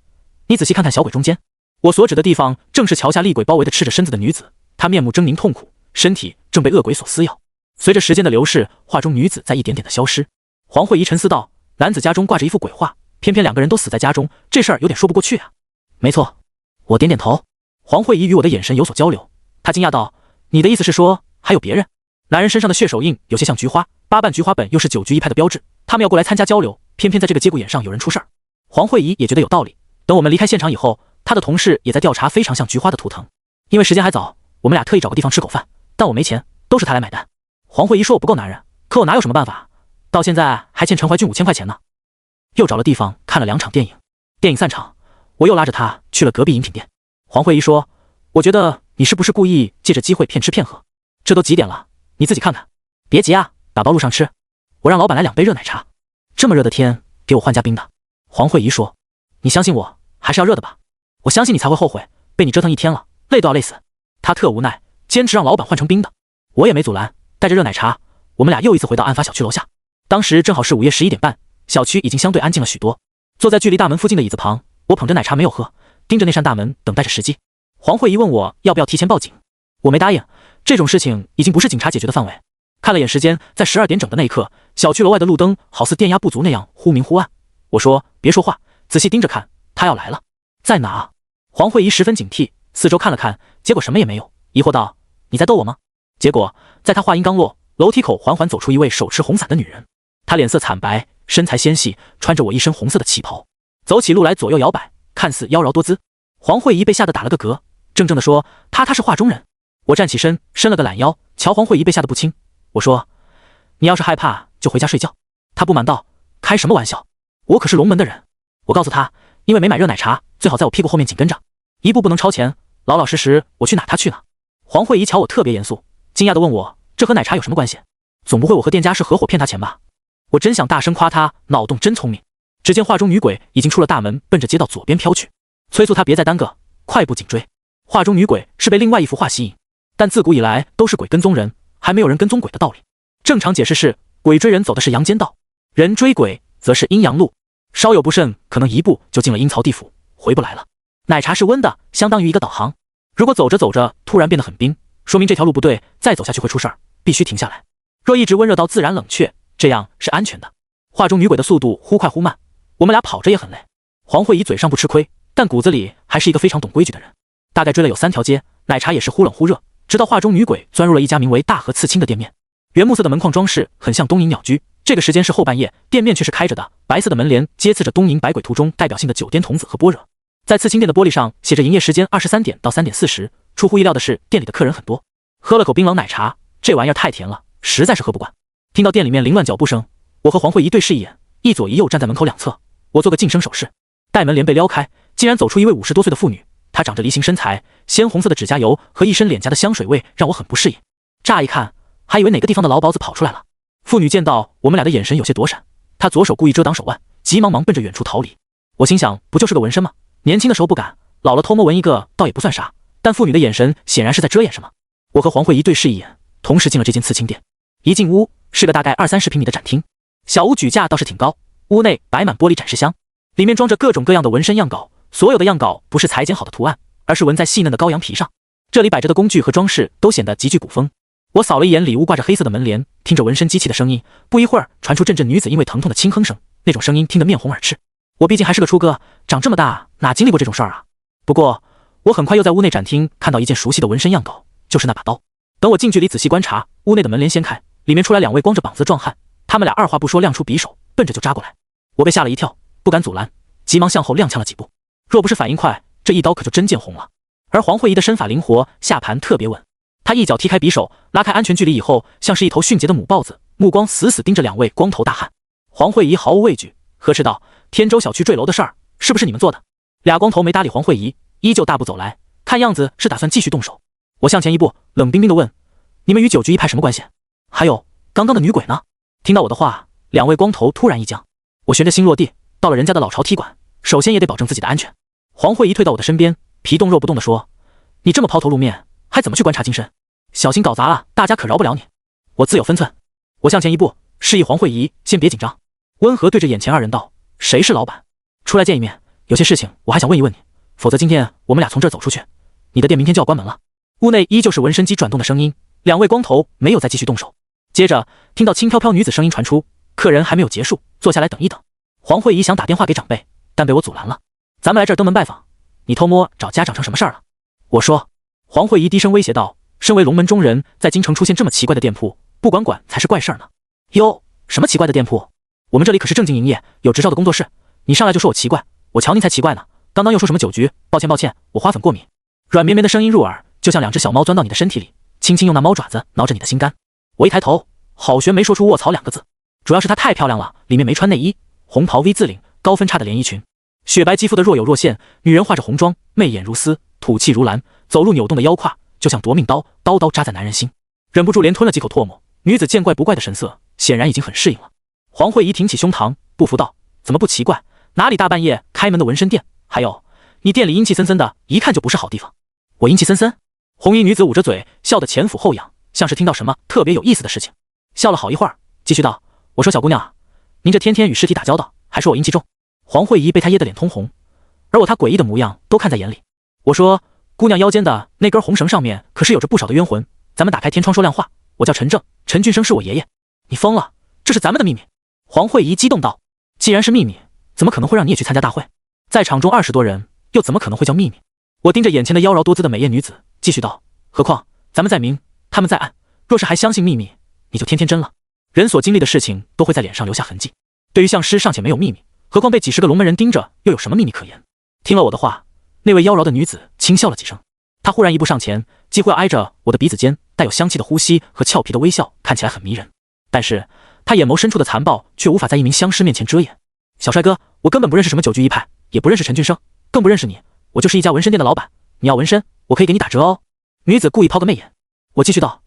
你仔细看看小鬼中间。我所指的地方正是桥下厉鬼包围的赤着身子的女子，她面目狰狞痛苦，身体正被恶鬼所撕咬。随着时间的流逝，画中女子在一点点的消失。黄慧仪沉思道：男子家中挂着一幅鬼画，偏偏2个人都死在家中，这事儿有点说不过去啊。没错，我点点头。黄慧仪与我的眼神有所交流，她惊讶道：你的意思是说还有别人？男人身上的血手印有些像菊花，8瓣菊花本又是9局一派的标志，他们要过来参加交流，偏偏在这个节骨眼上有人出事儿。黄慧仪也觉得有道理。等我们离开现场以后，他的同事也在调查非常像菊花的图腾。因为时间还早，我们俩特意找个地方吃口饭，但我没钱，都是他来买单。黄慧仪说我不够男人，可我哪有什么办法？到现在还欠陈怀俊5000块钱呢。又找了地方看了2场电影，电影散场，我又拉着他去了隔壁饮品店。黄慧仪说：我觉得你是不是故意借着机会骗吃骗喝？这都几点了，你自己看看。别急啊，打包路上吃。我让老板来2杯热奶茶。这么热的天，给我换加冰的。黄慧仪说：你相信我，还是要热的吧？我相信你才会后悔，被你折腾一天了，累都要累死。他特无奈，坚持让老板换成冰的。我也没阻拦，带着热奶茶，我们俩又一次回到案发小区楼下。当时正好是午夜11点半，小区已经相对安静了许多。坐在距离大门附近的椅子旁，我捧着奶茶没有喝，盯着那扇大门等待着时机。黄慧仪问我要不要提前报警，我没答应，这种事情已经不是警察解决的范围。看了眼时间，在12点整的那一刻，小区楼外的路灯好似电压不足那样忽明忽暗。我说别说话，仔细盯着看，他要来了。在哪？黄慧仪十分警惕，四周看了看，结果什么也没有，疑惑道：你在逗我吗？结果在他话音刚落，楼梯口缓缓走出一位手持红伞的女人。她脸色惨白，身材纤细，穿着我一身红色的旗袍。走起路来左右摇摆，看似妖娆多姿。黄慧仪被吓得打了个嗝，怔怔地说：“他是画中人。”我站起身，伸了个懒腰，瞧黄慧仪被吓得不轻。我说：“你要是害怕，就回家睡觉。”她不满道：“开什么玩笑？我可是龙门的人。”我告诉她，因为没买热奶茶，最好在我屁股后面紧跟着，一步不能超前，老老实实我去哪她去哪。黄慧仪瞧我特别严肃，惊讶地问我：“这和奶茶有什么关系？总不会我和店家是合伙骗她钱吧？”我真想大声夸她脑洞真聪明。只见画中女鬼已经出了大门，奔着街道左边飘去，催促她别再耽搁，快步紧追。画中女鬼是被另外一幅画吸引，但自古以来都是鬼跟踪人，还没有人跟踪鬼的道理。正常解释是，鬼追人走的是阳间道，人追鬼则是阴阳路，稍有不慎，可能一步就进了阴曹地府，回不来了。奶茶是温的，相当于一个导航。如果走着走着突然变得很冰，说明这条路不对，再走下去会出事儿，必须停下来。若一直温热到自然冷却，这样是安全的。画中女鬼的速度忽快忽慢，我们俩跑着也很累。黄慧仪嘴上不吃亏，但骨子里还是一个非常懂规矩的人。大概追了有3条街，奶茶也是忽冷忽热，直到画中女鬼钻入了一家名为大河刺青的店面。原木色的门框装饰很像东瀛鸟居，这个时间是后半夜，店面却是开着的，白色的门帘接刺着东瀛百鬼图中代表性的9颠童子和般若。在刺青店的玻璃上写着营业时间23点到3点40。出乎意料的是，店里的客人很多。喝了口冰冷奶茶，这玩意儿太甜了，实在是喝不惯。听到店里面凌乱脚步声，我和黄慧仪对视一眼，一左一右站在门口两侧。我做个噤声手势，待门帘被撩开，竟然走出一位50多岁的妇女。她长着梨形身材，鲜红色的指甲油和一身脸颊的香水味让我很不适应。乍一看，还以为哪个地方的老鸨子跑出来了。妇女见到我们俩的眼神有些躲闪，她左手故意遮挡手腕，急忙忙奔着远处逃离。我心想，不就是个纹身吗？年轻的时候不敢，老了偷摸纹一个倒也不算啥。但妇女的眼神显然是在遮掩什么。我和黄慧仪对视一眼，同时进了这间刺青店。一进屋是个大概20-30平米的展厅，小屋举架倒是挺高，屋内摆满玻璃展示箱，里面装着各种各样的纹身样稿。所有的样稿不是裁剪好的图案，而是纹在细嫩的羔羊皮上。这里摆着的工具和装饰都显得极具古风。我扫了一眼里屋挂着黑色的门帘，听着纹身机器的声音，不一会儿传出阵阵女子因为疼痛的轻哼声，那种声音听得面红耳赤。我毕竟还是个初哥，长这么大哪经历过这种事儿啊？不过我很快又在屋内展厅看到一件熟悉的纹身样稿，就是那把刀。等我近距离仔细观察，屋内的门帘掀开，里面出来2位光着膀子的壮汉，他们俩二话不说亮出匕首，奔着就扎过来。我被吓了一跳，不敢阻拦，急忙向后踉跄了几步。若不是反应快，这一刀可就真见红了。而黄慧仪的身法灵活，下盘特别稳。她一脚踢开匕首，拉开安全距离以后，像是一头迅捷的母豹子，目光死死盯着2位光头大汉。黄慧仪毫无畏惧，呵斥道：“天舟小区坠楼的事儿，是不是你们做的？”俩光头没搭理黄慧仪，依旧大步走来，看样子是打算继续动手。我向前一步，冷冰冰地问：“你们与9局1派什么关系？还有刚刚的女鬼呢？”听到我的话，2位光头突然一僵。我悬着心落地，到了人家的老巢踢馆，首先也得保证自己的安全。黄慧仪退到我的身边，皮动肉不动地说：“你这么抛头露面，还怎么去观察精神？小心搞砸了，大家可饶不了你。”我自有分寸。我向前一步，示意黄慧仪先别紧张，温和对着眼前2人道：“谁是老板？出来见一面，有些事情我还想问一问你，否则今天我们俩从这儿走出去，你的店明天就要关门了。”屋内依旧是纹身机转动的声音，2位光头没有再继续动手。接着听到轻飘飘女子声音传出：“客人还没有结束，坐下来等一等。”黄慧仪想打电话给长辈，但被我阻拦了。咱们来这儿登门拜访，你偷摸找家长成什么事儿了？我说。黄慧仪低声威胁道：“身为龙门中人，在京城出现这么奇怪的店铺，不管管才是怪事儿呢。”哟，什么奇怪的店铺？我们这里可是正经营业，有执照的工作室，你上来就说我奇怪，我瞧您才奇怪呢。刚刚又说什么9局，抱歉，我花粉过敏。软绵绵的声音入耳，就像2只小猫钻到你的身体里，轻轻用那猫爪子挠着你的心肝。我一抬头，好悬没说出卧槽2个字，主要是她太漂亮了，里面没穿内衣，红袍 V 字领，高分叉的连衣裙，雪白肌肤的若有若现，女人化着红妆，媚眼如丝，吐气如兰，走路扭动的腰胯就像夺命刀，刀刀扎在男人心。忍不住连吞了几口唾沫，女子见怪不怪的神色显然已经很适应了。黄慧仪挺起胸膛，不服道：“怎么不奇怪？哪里大半夜开门的纹身店？还有，你店里阴气森森的，一看就不是好地方。”我阴气森森？红衣女子捂着嘴，笑得前俯后仰，像是听到什么特别有意思的事情。笑了好一会儿，继续道：“我说小姑娘，您这天天与尸体打交道，还说我阴气重。”黄慧仪被她噎得脸通红，而我她诡异的模样都看在眼里。我说：“姑娘腰间的那根红绳上面可是有着不少的冤魂，咱们打开天窗说亮话，我叫陈正，陈俊生是我爷爷。”你疯了，这是咱们的秘密。黄慧仪激动道：“既然是秘密，怎么可能会让你也去参加大会？在场中20多人，又怎么可能会叫秘密？”我盯着眼前的妖娆多姿的美艳女子，继续道：“何况咱们在明，他们在暗，若是还相信秘密，你就天天真了。人所经历的事情都会在脸上留下痕迹。对于相师尚且没有秘密，何况被几十个龙门人盯着，又有什么秘密可言？听了我的话，那位妖娆的女子轻笑了几声，她忽然一步上前，几乎要挨着我的鼻子尖，带有香气的呼吸和俏皮的微笑，看起来很迷人。但是她眼眸深处的残暴却无法在一名相师面前遮掩。小帅哥，我根本不认识什么九居一派，也不认识陈俊生，更不认识你，我就是一家纹身店的老板，你要纹身，我可以给你打折哦。女子故意抛个媚眼。我继续道，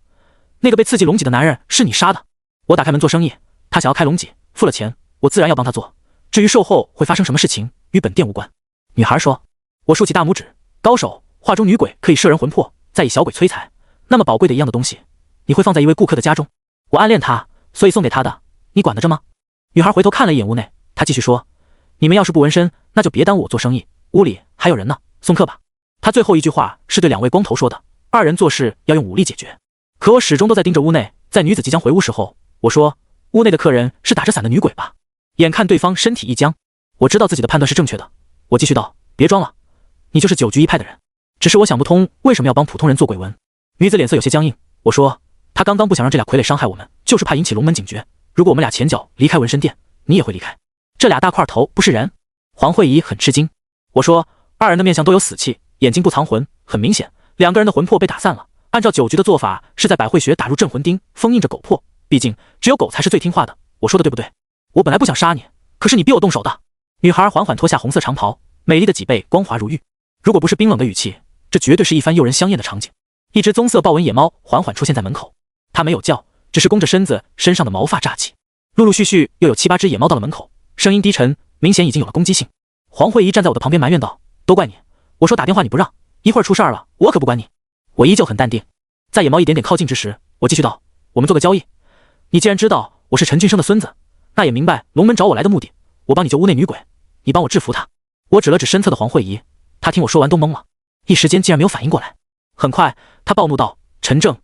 那个被刺激龙脊的男人是你杀的。我打开门做生意，他想要开龙脊，付了钱，我自然要帮他做。至于售后会发生什么事情，与本店无关。女孩说。我竖起大拇指，高手，画中女鬼可以摄人魂魄，再以小鬼催财，那么宝贵的一样的东西，你会放在一位顾客的家中？我暗恋他，所以送给他的，你管得着吗？女孩回头看了一眼屋内，她继续说，你们要是不纹身，那就别耽误我做生意，屋里还有人呢，送客吧。她最后一句话是对两位光头说的，二人做事要用武力解决。可我始终都在盯着屋内，在女子即将回屋时候，我说，屋内的客人是打着伞的女鬼吧？眼看对方身体一僵，我知道自己的判断是正确的，我继续道，别装了，你就是九居一派的人，只是我想不通为什么要帮普通人做鬼纹。女子脸色有些僵硬，我说，她刚刚不想让这俩傀儡伤害我们，就是怕引起龙门警觉，如果我们俩前脚离开纹身店，你也会离开。这俩大块头不是人。黄慧仪很吃惊。我说，二人的面相都有死气，眼睛不藏魂，很明显两个人的魂魄被打散了，按照九局的做法是在百会穴打入镇魂钉，封印着狗魄，毕竟只有狗才是最听话的，我说的对不对？我本来不想杀你，可是你逼我动手的。女孩缓缓脱下红色长袍，美丽的脊背光滑如玉，如果不是冰冷的语气，这绝对是一番诱人香艳的场景。一只棕色豹纹野猫缓缓出现在门口，它没有叫，只是弓着身子，身上的毛发炸起。陆陆续续又有7、8只野猫到了门口，声音低沉，明显已经有了攻击性。黄慧仪站在我的旁边埋怨道，都怪你，我说打电话你不让，一会儿出事儿了，我可不管你。我依旧很淡定。在野猫一点点靠近之时，我继续道，我们做个交易，你既然知道我是陈俊生的孙子，那也明白龙门找我来的目的，我帮你救屋内女鬼，你帮我制服她。我指了指身侧的黄慧仪，她听我说完都懵了，一时间竟然没有反应过来。很快她暴怒道，陈正，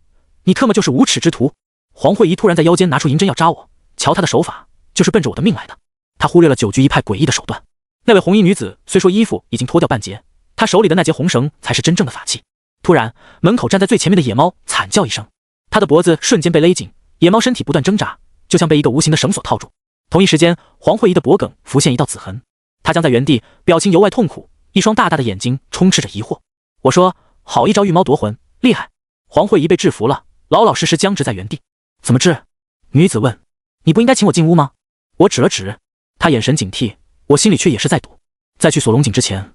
你特么就是无耻之徒。黄慧仪突然在腰间拿出银针要扎我，瞧她的手法就是奔着我的命来的。她忽略了九居一派诡异的手段。那位红衣女子虽说衣服已经脱掉半截，她手里的那截红绳才是真正的法器。突然门口站在最前面的野猫惨叫一声，它的脖子瞬间被勒紧，野猫身体不断挣扎，就像被一个无形的绳索套住。同一时间，黄慧仪的脖颈浮现一道紫痕，她僵在原地，表情由外痛苦，一双大大的眼睛充斥着疑惑。我说，好一招御猫夺魂，厉害。黄慧仪被制服了，老老实实僵直在原地。怎么治？女子问。你不应该请我进屋吗？我指了指。她眼神警惕，我心里却也是在赌。在去锁龙井之前，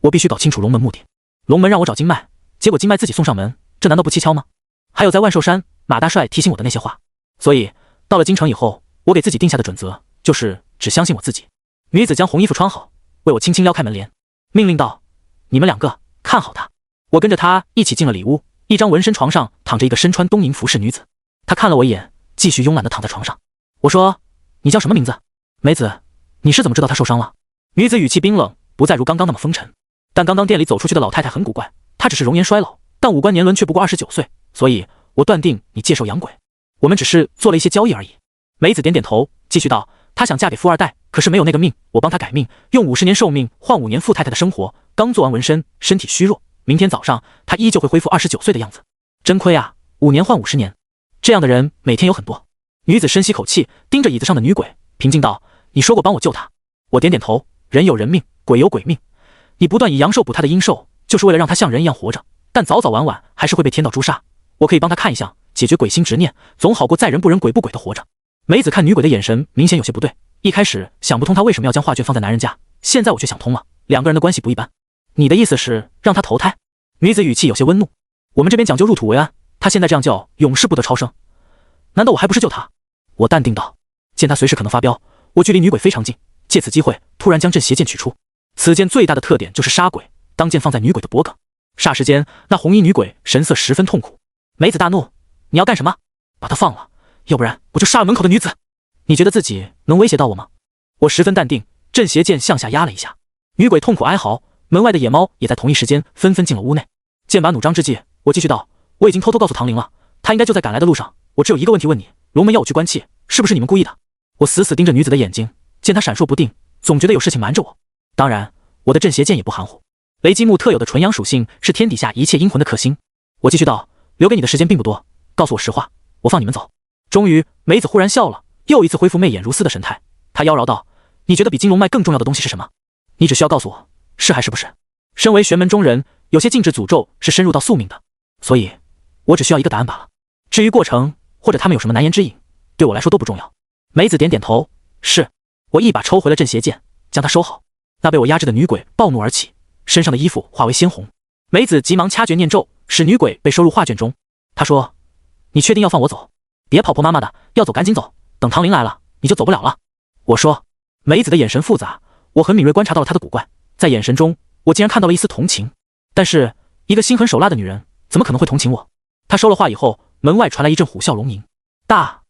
我必须搞清楚龙门目的。龙门让我找经脉，结果经脉自己送上门，这难道不蹊跷吗？还有在万寿山马大帅提醒我的那些话。所以到了京城以后，我给自己定下的准则就是只相信我自己。女子将红衣服穿好，为我轻轻撩开门帘，命令道，你们2个看好她。我跟着她一起进了里屋，一张纹身床上躺着一个身穿东瀛服饰女子。她看了我一眼，继续慵懒地躺在床上。我说，你叫什么名字？梅子，你是怎么知道她受伤了？女子语气冰冷，不再如刚刚那么风尘。但刚刚店里走出去的老太太很古怪，她只是容颜衰老，但五官年轮却不过29岁，所以我断定你借寿养鬼。我们只是做了一些交易而已。梅子点点头，继续道，她想嫁给富二代，可是没有那个命，我帮她改命，用50年寿命换5年富太太的生活。刚做完纹身，身体虚弱，明天早上她依旧会恢复29岁的样子。真亏啊，5年换50年，这样的人每天有很多。女子深吸口气，盯着椅子上的女鬼，平静道，你说过帮我救她。我点点头，人有人命，鬼有鬼命，你不断以阳寿补她的阴寿，就是为了让她像人一样活着，但早早晚晚还是会被天道诛杀。我可以帮她看一项，解决鬼心执念，总好过再人不人鬼不鬼的活着。梅子看女鬼的眼神明显有些不对，一开始想不通她为什么要将画卷放在男人家，现在我却想通了，两个人的关系不一般。你的意思是让她投胎？女子语气有些温怒。我们这边讲究入土为安，她现在这样叫永世不得超生，难道我还不是救她？我淡定道，见她随时可能发飙，我距离女鬼非常近，借此机会突然将镇邪剑取出。此剑最大的特点就是杀鬼，当剑放在女鬼的脖颈，霎时间那红衣女鬼神色十分痛苦。梅子大怒，你要干什么？把她放了，要不然我就杀了门口的女子。你觉得自己能威胁到我吗？我十分淡定，镇邪剑向下压了一下，女鬼痛苦哀嚎，门外的野猫也在同一时间纷纷进了屋内。剑拔弩张之际，我继续道，我已经偷偷告诉唐玲了，她应该就在赶来的路上，我只有一个问题问你，龙门要我去关气，是不是你们故意的？我死死盯着女子的眼睛，见她闪烁不定，总觉得有事情瞒着我。当然我的镇邪剑也不含糊，雷击木特有的纯阳属性是天底下一切阴魂的克星。我继续道，留给你的时间并不多，告诉我实话，我放你们走。终于梅子忽然笑了，又一次恢复媚眼如丝的神态，她妖娆道，你觉得比金龙脉更重要的东西是什么？你只需要告诉我，是还是不是？身为玄门中人，有些禁制诅咒是深入到宿命的，所以我只需要一个答案罢了。至于过程或者他们有什么难言之隐，对我来说都不重要。梅子点点头，是。我一把抽回了镇邪剑，将它收好。那被我压制的女鬼暴怒而起，身上的衣服化为鲜红。梅子急忙掐诀念咒，使女鬼被收入画卷中。她说：“你确定要放我走？别跑婆妈妈的，要走赶紧走，等唐林来了你就走不了了。”我说。梅子的眼神复杂，我很敏锐观察到了她的古怪，在眼神中我竟然看到了一丝同情。但是一个心狠手辣的女人怎么可能会同情我？她收了话以后，门外传来一阵虎啸龙吟，大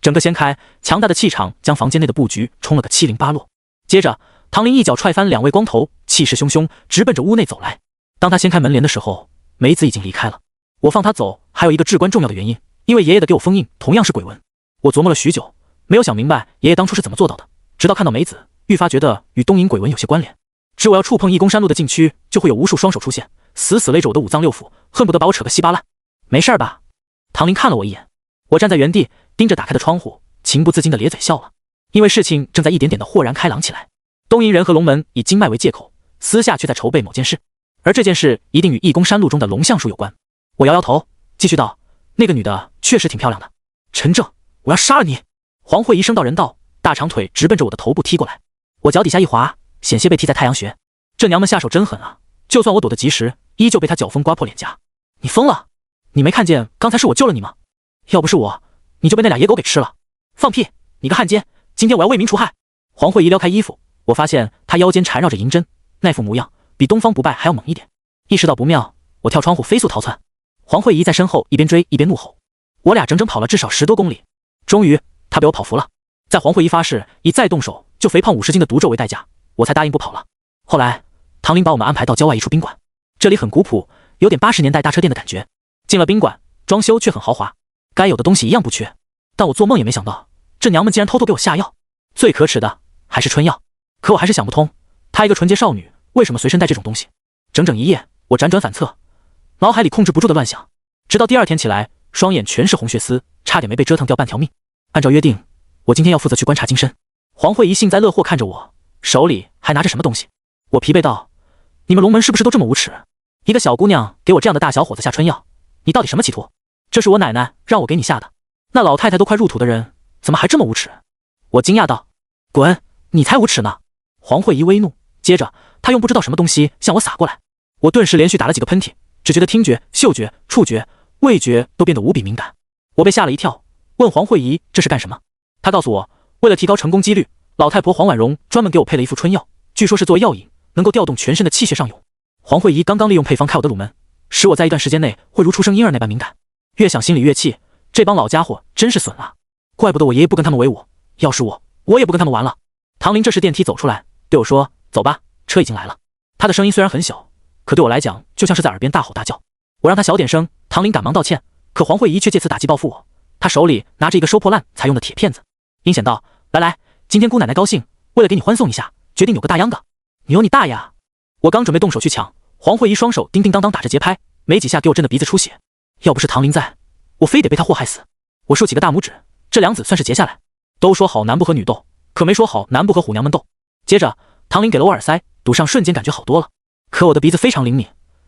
整个掀开，强大的气场将房间内的布局冲了个七零八落。接着唐林一脚踹翻两位光头，气势汹汹直奔着屋内走来。当他掀开门帘的时候，梅子已经离开了。我放他走还有一个至关重要的原因，因为爷爷的给我封印同样是鬼纹。我琢磨了许久，没有想明白爷爷当初是怎么做到的，直到看到梅子，愈发觉得与东瀛鬼纹有些关联。只我要触碰义宫山路的禁区，就会有无数双手出现，死死勒着我的五脏六腑，恨不得把我扯个稀巴烂。没事吧？唐林看了我一眼。我站在原地盯着打开的窗户，情不自禁地咧嘴笑了，因为事情正在一点点的豁然开朗起来。东瀛人和龙门以经脉为借口，私下却在筹备某件事，而这件事一定与义宫山路中的龙象术有关。我摇摇头，继续道：“那个女的确实挺漂亮的。”陈正，我要杀了你！黄慧仪声道人道，大长腿直奔着我的头部踢过来。我脚底下一滑，险些被踢在太阳穴。这娘们下手真狠啊！就算我躲得及时，依旧被她脚风刮破脸颊。你疯了？你没看见刚才是我救了你吗？要不是我，你就被那俩野狗给吃了。放屁！你个汉奸！今天我要为民除害！黄慧仪撩开衣服，我发现她腰间缠绕着银针，那副模样比东方不败还要猛一点。意识到不妙，我跳窗户飞速逃窜。黄慧仪在身后一边追一边怒吼。我俩整整跑了至少10多公里，终于她被我跑服了。在黄慧仪发誓以再动手就肥胖50斤的毒咒为代价，我才答应不跑了。后来唐林把我们安排到郊外一处宾馆，这里很古朴，有点80年代大车店的感觉。进了宾馆，装修却很豪华，该有的东西一样不缺。但我做梦也没想到，这娘们竟然偷偷给我下药。最可耻的还是春药，可我还是想不通，她一个纯洁少女为什么随身带这种东西。整整一夜，我辗转反侧，脑海里控制不住的乱想，直到第二天起来，双眼全是红血丝，差点没被折腾掉半条命。按照约定，我今天要负责去观察金身。黄慧仪幸灾乐祸看着我，手里还拿着什么东西。我疲惫道：“你们龙门是不是都这么无耻？一个小姑娘给我这样的大小伙子下春药，你到底什么企图？这是我奶奶让我给你下的。那老太太都快入土的人，怎么还这么无耻？”我惊讶道：“滚！你才无耻呢！”黄慧仪微怒，接着她用不知道什么东西向我洒过来。我顿时连续打了几个喷嚏，只觉得听觉、嗅觉、触觉、味觉都变得无比敏感。我被吓了一跳，问黄慧仪这是干什么。她告诉我，为了提高成功几率，老太婆黄婉容专门给我配了一副春药，据说是作为药引，能够调动全身的气血上涌。黄慧仪刚刚利用配方开我的鲁门，使我在一段时间内会如出生婴儿那般敏感。越想心里越气，这帮老家伙真是损了，怪不得我爷爷不跟他们为伍，要是我也不跟他们玩了。唐林这时电梯走出来，对我说：“走吧，车已经来了。”他的声音虽然很小，可对我来讲就像是在耳边大吼大叫。我让他小点声，唐林赶忙道歉，可黄慧仪却借此打击报复我。他手里拿着一个收破烂才用的铁片子，阴险道：“来来，今天姑奶奶高兴，为了给你欢送一下，决定扭个大秧歌。扭你大爷啊！”我刚准备动手去抢，黄慧仪双手叮叮当当打着节拍，没几下给我震得鼻子出血。要不是唐林在，我非得被他祸害死。我竖起个大拇指，这梁子算是结下来。都说好男不和女斗，可没说好男不和虎娘们斗。接着唐林给了我耳塞，堵上瞬间感觉好多了。可我的鼻子非常灵敏，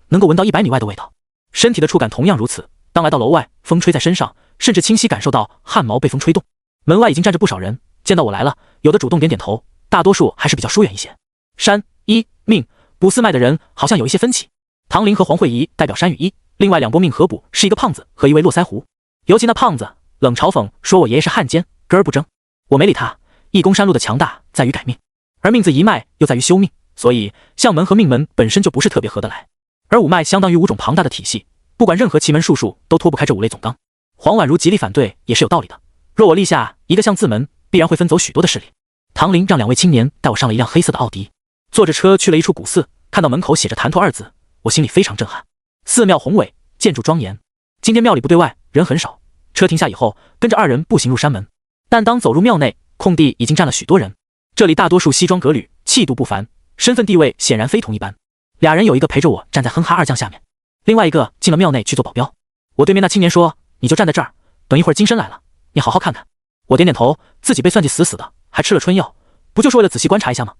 能够闻到100米外的味道，身体的触感同样如此。当来到楼外，风吹在身上，甚至清晰感受到汗毛被风吹动。门外已经站着不少人，见到我来了，有的主动点点头，大多数还是比较疏远一些。山、一、命、卜四脉的人好像有一些分歧。唐林和黄慧仪代表山与一，另外2波命合卜是一个胖子和一位络腮胡。尤其那胖子冷嘲讽说我爷爷是汉奸，根儿不正。我没理他，义宫山路的强大在于改命，而命字一脉又在于修命，所以相门和命门本身就不是特别合得来。而五脉相当于5种庞大的体系，不管任何奇门术数都脱不开这5类总纲。黄婉如极力反对也是有道理的，若我立下一个相字门，必然会分走许多的势力。唐林让2位青年带我上了一辆黑色的奥迪，坐着车去了一处古寺，看到门口写着坛陀2字，我心里非常震撼。寺庙宏伟，建筑庄严。今天庙里不对外，人很少，车停下以后，跟着2人步行入山门。但当走入庙内，空地已经站了许多人，这里大多数西装革履，气度不凡，身份地位显然非同一般。2人有一个陪着我站在哼哈二将下面，另外一个进了庙内去做保镖。我对面那青年说：“你就站在这儿，等一会儿金身来了，你好好看看。”我点点头，自己被算计死死的，还吃了春药，不就是为了仔细观察一下吗？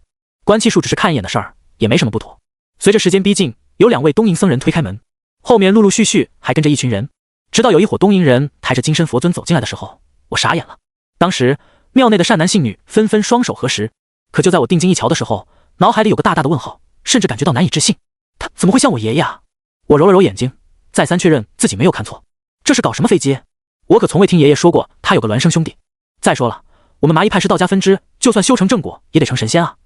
观气术只是看一眼的事儿，也没什么不妥。随着时间逼近，有2位东瀛僧人推开门，后面陆陆续续还跟着一群人。直到有一伙东瀛人抬着金身佛尊走进来的时候，我傻眼了。当时庙内的善男信女纷纷双手合十，可就在我定睛一瞧的时候，脑海里有个大大的问号，甚至感觉到难以置信。他怎么会像我爷爷啊？我揉了揉眼睛，再三确认自己没有看错。这是搞什么飞机？我可从未听爷爷说过他有个孪生兄弟。再说了，我们麻衣派是道家分支，就算修成正果，也得成神仙啊。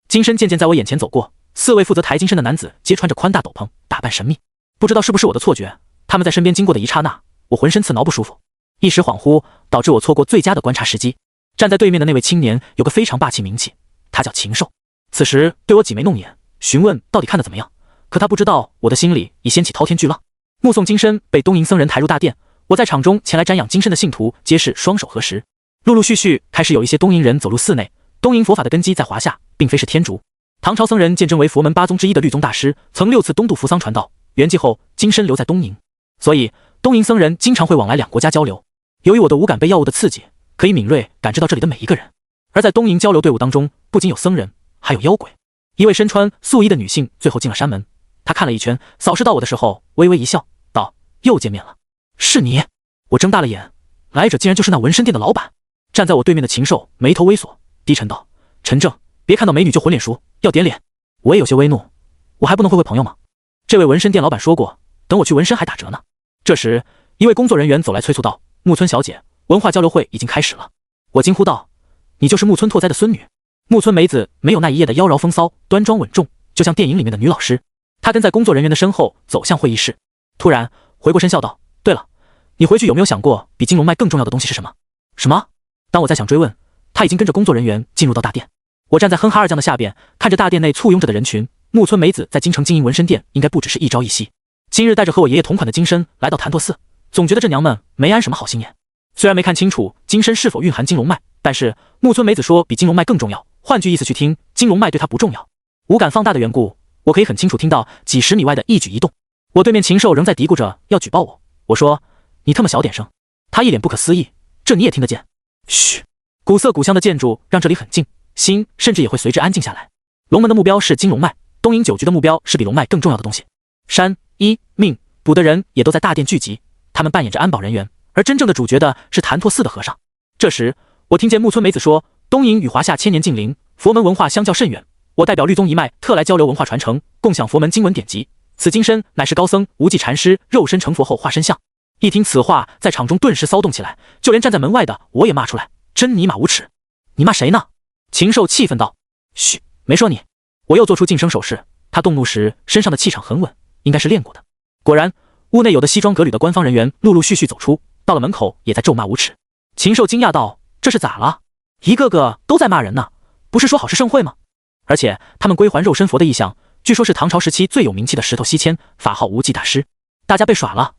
金身渐渐在我眼前走过，4位负责抬金身的男子皆穿着宽大斗篷，打扮神秘。不知道是不是我的错觉，他们在身边经过的一刹那，我浑身刺挠不舒服，一时恍惚，导致我错过最佳的观察时机。站在对面的那位青年有个非常霸气名气，他叫禽兽。此时对我挤眉弄眼，询问到底看得怎么样。可他不知道我的心里已掀起滔天巨浪。目送金身被东瀛僧人抬入大殿，我在场中前来瞻仰金身的信徒皆是双手合十。陆陆续续开始有一些东瀛人走入寺内。东瀛佛法的根基在华夏，并非是天竺。唐朝僧人鉴真为佛门8宗之一的律宗大师，曾6次东渡扶桑传道。圆寂后，金身留在东瀛，所以东瀛僧人经常会往来2国家交流。由于我的五感被药物的刺激，可以敏锐感知到这里的每一个人。而在东瀛交流队伍当中，不仅有僧人，还有妖鬼。一位身穿素衣的女性最后进了山门，她看了一圈，扫视到我的时候，微微一笑，道：“又见面了，是你？”我睁大了眼，来者竟然就是那纹身店的老板。站在我对面的禽兽眉头微锁，低沉道：“陈正，别看到美女就混脸熟，要点脸。”我也有些微怒，我还不能会朋友吗？这位纹身店老板说过，等我去纹身还打折呢。这时，一位工作人员走来催促道：“木村小姐，文化交流会已经开始了。”我惊呼道：“你就是木村拓哉的孙女？”木村梅子没有那一夜的妖娆风骚，端庄稳重，就像电影里面的女老师。她跟在工作人员的身后走向会议室，突然回过身笑道：“对了，你回去有没有想过比金龙脉更重要的东西是什么？”什么？当我在想追问，他已经跟着工作人员进入到大殿。我站在哼哈二将的下边，看着大殿内簇拥着的人群。木村梅子在京城经营纹身店，应该不只是一朝一夕。今日带着和我爷爷同款的金身来到潭柘寺，总觉得这娘们没安什么好心眼。虽然没看清楚金身是否蕴含金龙脉，但是木村梅子说比金龙脉更重要，换句意思去听，金龙脉对她不重要。五感放大的缘故，我可以很清楚听到几十米外的一举一动。我对面禽兽仍在嘀咕着要举报我，我说：“你他妈小点声。”他一脸不可思议：“这你也听得见？”嘘，古色古香的建筑让这里很静，心甚至也会随之安静下来。龙门的目标是金龙脉，东瀛九局的目标是比龙脉更重要的东西。山、医、命、卜的人也都在大殿聚集，他们扮演着安保人员，而真正的主角的是潭柘寺的和尚。这时，我听见木村梅子说：“东瀛与华夏千年近邻，佛门文化相较甚远。我代表律宗一脉，特来交流文化传承，共享佛门经文典籍。此金身乃是高僧无忌禅师肉身成佛后化身像。”一听此话，在场中顿时骚动起来，就连站在门外的我也骂出来：“真尼玛无耻！你骂谁呢？”禽兽气愤道：“嘘，没说你。”我又做出噤声手势，他动怒时身上的气场很稳，应该是练过的。果然，屋内有的西装革履的官方人员陆陆续续走出，到了门口也在咒骂无耻。禽兽惊讶道：“这是咋了？一个个都在骂人呢，不是说好是盛会吗？而且他们归还肉身佛的意象，据说是唐朝时期最有名气的石头西迁，法号无忌大师。大家被耍了。”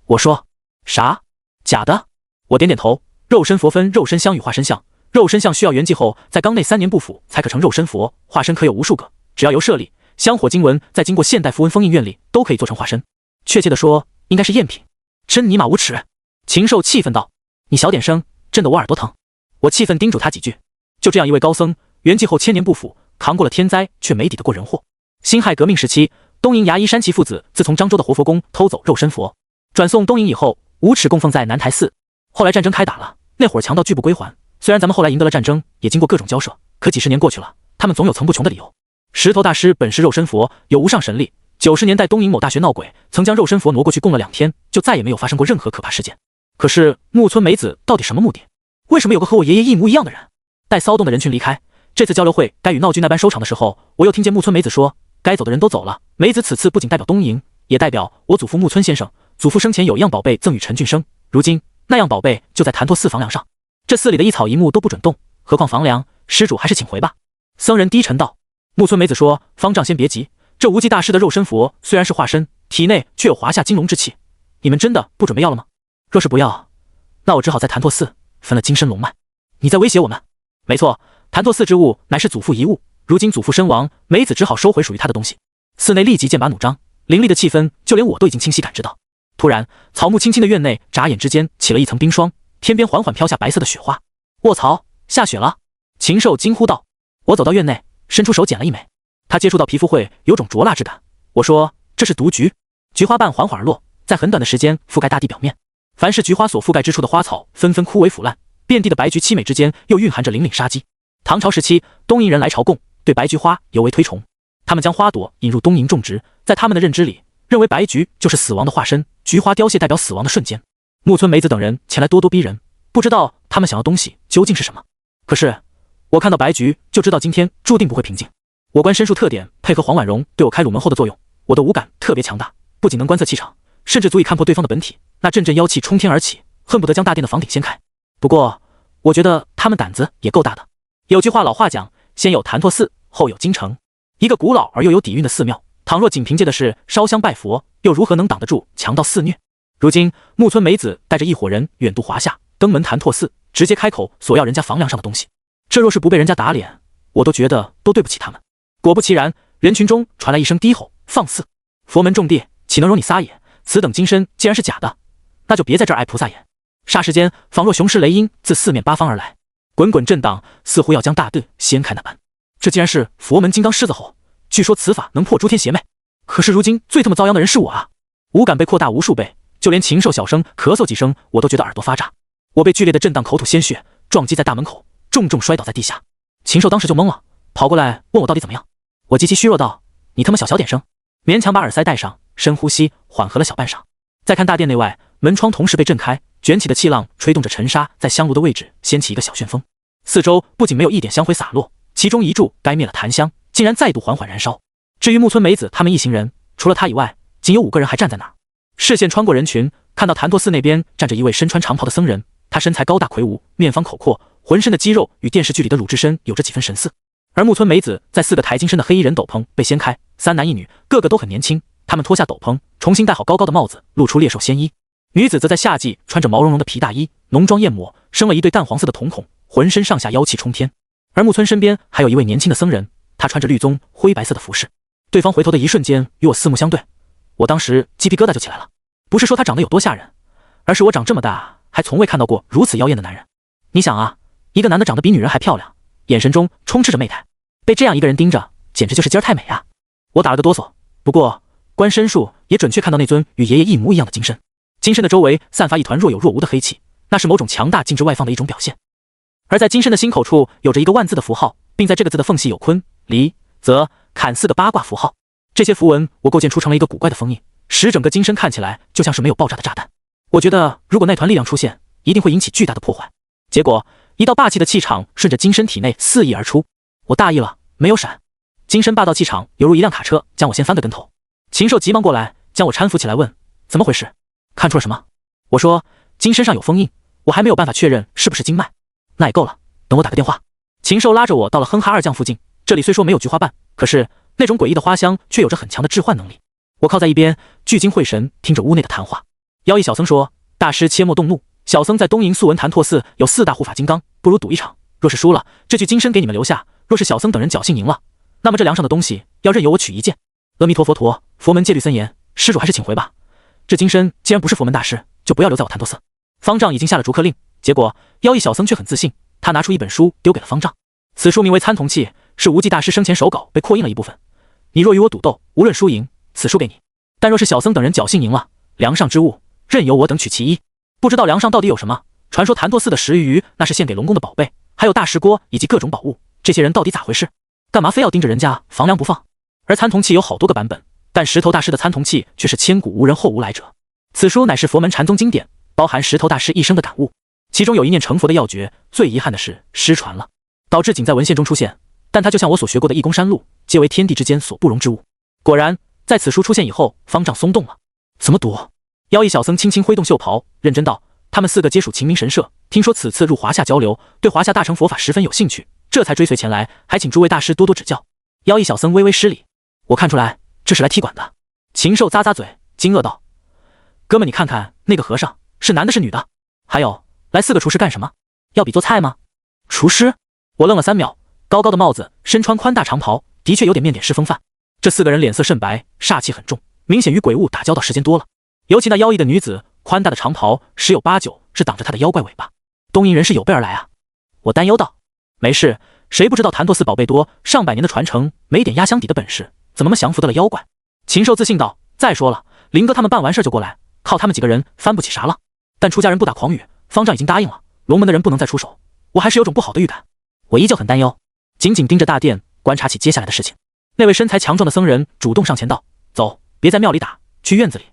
我说：“啥？假的？”我点点头。肉身佛分肉身香与化身像，肉身像需要圆寂后在缸内3年不腐才可成肉身佛，化身可有无数个，只要由舍利、香火经文再经过现代符文封印院里，都可以做成化身。确切的说，应该是赝品。真尼玛无耻！禽兽气愤道：“你小点声，震得我耳朵疼。”我气愤叮嘱他几句。就这样一位高僧，圆寂后千年不腐，扛过了天灾，却没抵得过人祸。辛亥革命时期，东瀛牙医山崎父子自从漳州的活佛宫偷走肉身佛，转送东瀛以后，无耻供奉在南台寺。后来战争开打了，那会儿强盗拒不归还。虽然咱们后来赢得了战争，也经过各种交涉，可几十年过去了，他们总有层不穷的理由。石头大师本是肉身佛，有无上神力。90年代东瀛某大学闹鬼，曾将肉身佛挪过去供了2天，就再也没有发生过任何可怕事件。可是木村梅子到底什么目的？为什么有个和我爷爷一模一样的人？待骚动的人群离开，这次交流会该与闹剧那般收场的时候，我又听见木村梅子说：“该走的人都走了。梅子此次不仅代表东瀛，也代表我祖父木村先生。祖父生前有一样宝贝赠与陈俊生，如今那样宝贝就在潭柘寺房梁上。这寺里的一草一木都不准动，何况房梁？施主还是请回吧。”僧人低沉道。木村梅子说：“方丈先别急，这无忌大师的肉身佛虽然是化身，体内却有华夏金龙之气，你们真的不准备要了吗？若是不要，那我只好在潭柘寺分了金身龙脉。你在威胁我们？”“没错，潭柘寺之物乃是祖父遗物，如今祖父身亡，梅子只好收回属于他的东西。”寺内立即剑拔弩张，凌厉的气氛就连我都已经清晰感知到。突然，草木青青的院内眨眼之间起了一层冰霜，天边缓缓飘下白色的雪花。卧槽，下雪了！禽兽惊呼道。我走到院内，伸出手捡了一枚，它接触到皮肤会有种灼辣之感。我说这是毒菊。菊花瓣缓缓而落，在很短的时间覆盖大地表面，凡是菊花所覆盖之处的花草纷纷枯萎腐烂，遍地的白菊凄美之间又蕴含着凛凛杀机。唐朝时期，东瀛人来朝贡，对白菊花尤为推崇，他们将花朵引入东瀛种植，在他们的认知里，认为白菊就是死亡的化身，菊花凋谢代表死亡的瞬间。木村梅子等人前来咄咄逼人，不知道他们想要东西究竟是什么。可是我看到白菊就知道今天注定不会平静。我观身术特点配合黄婉容对我开颅门后的作用，我的五感特别强大，不仅能观测气场，甚至足以看破对方的本体。那阵阵妖气冲天而起，恨不得将大殿的房顶掀开。不过我觉得他们胆子也够大的。有句话老话讲，先有潭柘寺，后有京城。一个古老而又有底蕴的寺庙，倘若仅凭借的是烧香拜佛，又如何能挡得住强盗肆虐？如今木村梅子带着一伙人远渡华夏，登门潭柘寺，直接开口索要人家房梁上的东西，这若是不被人家打脸，我都觉得都对不起他们。果不其然，人群中传来一声低吼：放肆！佛门重地，岂能容你撒野？此等金身既然是假的，那就别在这儿碍菩萨眼。霎时间，仿若雄狮雷音自四面八方而来，滚滚震荡，似乎要将大地掀开那般。这竟然是佛门金刚狮子吼，据说此法能破诸天邪魅。可是如今最他妈遭殃的人是我啊！五感被扩大无数倍，就连禽兽小声咳嗽几声，我都觉得耳朵发炸。我被剧烈的震荡口吐鲜血，撞击在大门口，重重摔倒在地下。禽兽当时就懵了，跑过来问我到底怎么样。我极其虚弱道：你他妈小点声。勉强把耳塞戴上，深呼吸，缓和了小半晌。再看大殿内外，门窗同时被震开，卷起的气浪吹动着尘沙，在香炉的位置掀起一个小旋风。四周不仅没有一点香灰洒落，其中一柱该灭了檀香竟然再度缓缓燃烧。至于木村梅子他们一行人，除了他以外，仅有5个人还站在那儿。视线穿过人群，看到潭柘寺那边站着一位身穿长袍的僧人，他身材高大魁梧，面方口阔，浑身的肌肉与电视剧里的鲁智深有着几分神似。而木村梅子在4个抬金身的黑衣人斗篷被掀开，3男1女，个个都很年轻。他们脱下斗篷，重新戴好高高的帽子，露出猎兽仙衣。女子则在夏季穿着毛茸茸的皮大衣，浓妆艳抹，生了一对淡黄色的瞳孔，浑身上下妖气冲天。而木村身边还有一位年轻的僧人，他穿着律宗灰白色的服饰。对方回头的一瞬间与我四目相对，我当时鸡皮疙瘩就起来了。不是说他长得有多吓人，而是我长这么大还从未看到过如此妖艳的男人。你想啊，一个男的长得比女人还漂亮，眼神中充斥着媚态，被这样一个人盯着，简直就是今儿太美啊！我打了个哆嗦，不过观身术也准确看到那尊与爷爷一模一样的金身。金身的周围散发一团若有若无的黑气，那是某种强大禁止外放的一种表现。而在金身的心口处有着一个万字的符号，并在这个字的缝隙有坤、离、泽、坎4个八卦符号。这些符文我构建出成了一个古怪的封印，使整个金身看起来就像是没有爆炸的炸弹。我觉得如果那团力量出现，一定会引起巨大的破坏。结果一道霸气的气场顺着金身体内肆意而出，我大意了，没有闪。金身霸道气场犹如一辆卡车，将我先翻个跟头。禽兽急忙过来将我搀扶起来，问怎么回事，看出了什么？我说金身上有封印，我还没有办法确认是不是经脉。那也够了，等我打个电话。禽兽拉着我到了哼哈二将附近，这里虽说没有菊花瓣，可是那种诡异的花香却有着很强的致幻能力。我靠在一边聚精会神听着屋内的谈话。妖异小僧说，大师切莫动怒，小僧在东瀛素闻潭柘寺有4大护法金刚，不如赌一场，若是输了，这具金身给你们留下，若是小僧等人侥幸赢了，那么这梁上的东西要任由我取一件。阿弥陀佛陀，佛门戒律森严，施主还是请回吧。这金身既然不是佛门大师，就不要留在我潭柘寺。方丈已经下了逐客令，结果妖异小僧却很自信，他拿出一本书丢给了方丈。此书名为参同契，是无忌大师生前手稿被扩印了一部分。你若与我赌斗，无论输赢，此书给你。但若是小僧等人侥幸赢了，梁上之物任由我等取其一。不知道梁上到底有什么？传说潭柘寺的10余那是献给龙宫的宝贝，还有大石锅以及各种宝物。这些人到底咋回事？干嘛非要盯着人家房梁不放？而参同契有好多个版本，但石头大师的参同契却是千古无人后无来者。此书乃是佛门禅宗经典，包含石头大师一生的感悟，其中有一念成佛的要诀。最遗憾的是失传了，导致仅在文献中出现，但它就像我所学过的易公山路，皆为天地之间所不容之物。果然在此书出现以后，方丈松动了。怎么赌？妖异小僧轻轻挥动袖袍，认真道，他们4个皆属秦明神社，听说此次入华夏交流，对华夏大乘佛法十分有兴趣，这才追随前来，还请诸位大师多多指教。妖异小僧微微施礼，我看出来这是来踢馆的。禽兽咂咂嘴，惊愕道，哥们，你看看那个和尚是男的是女的？还有来4个厨师干什么？要比做菜吗？厨师？我愣了3秒，高高的帽子，身穿宽大长袍，的确有点面点师风范。这4个人脸色甚白，煞气很重，明显与鬼物打交道时间多了。尤其那妖异的女子，宽大的长袍10有8九是挡着她的妖怪尾巴。东瀛人是有备而来啊！我担忧道。没事，谁不知道谭拓寺宝贝多，上百年的传承，没点压箱底的本事，怎么降服得了妖怪？禽兽自信道：再说了，林哥他们办完事就过来，靠他们几个人翻不起啥了。但出家人不打诳语，方丈已经答应了，龙门的人不能再出手，我还是有种不好的预感。我依旧很担忧，紧紧盯着大殿，观察起接下来的事情。那位身材强壮的僧人主动上前道：走，别在庙里打，去院子里。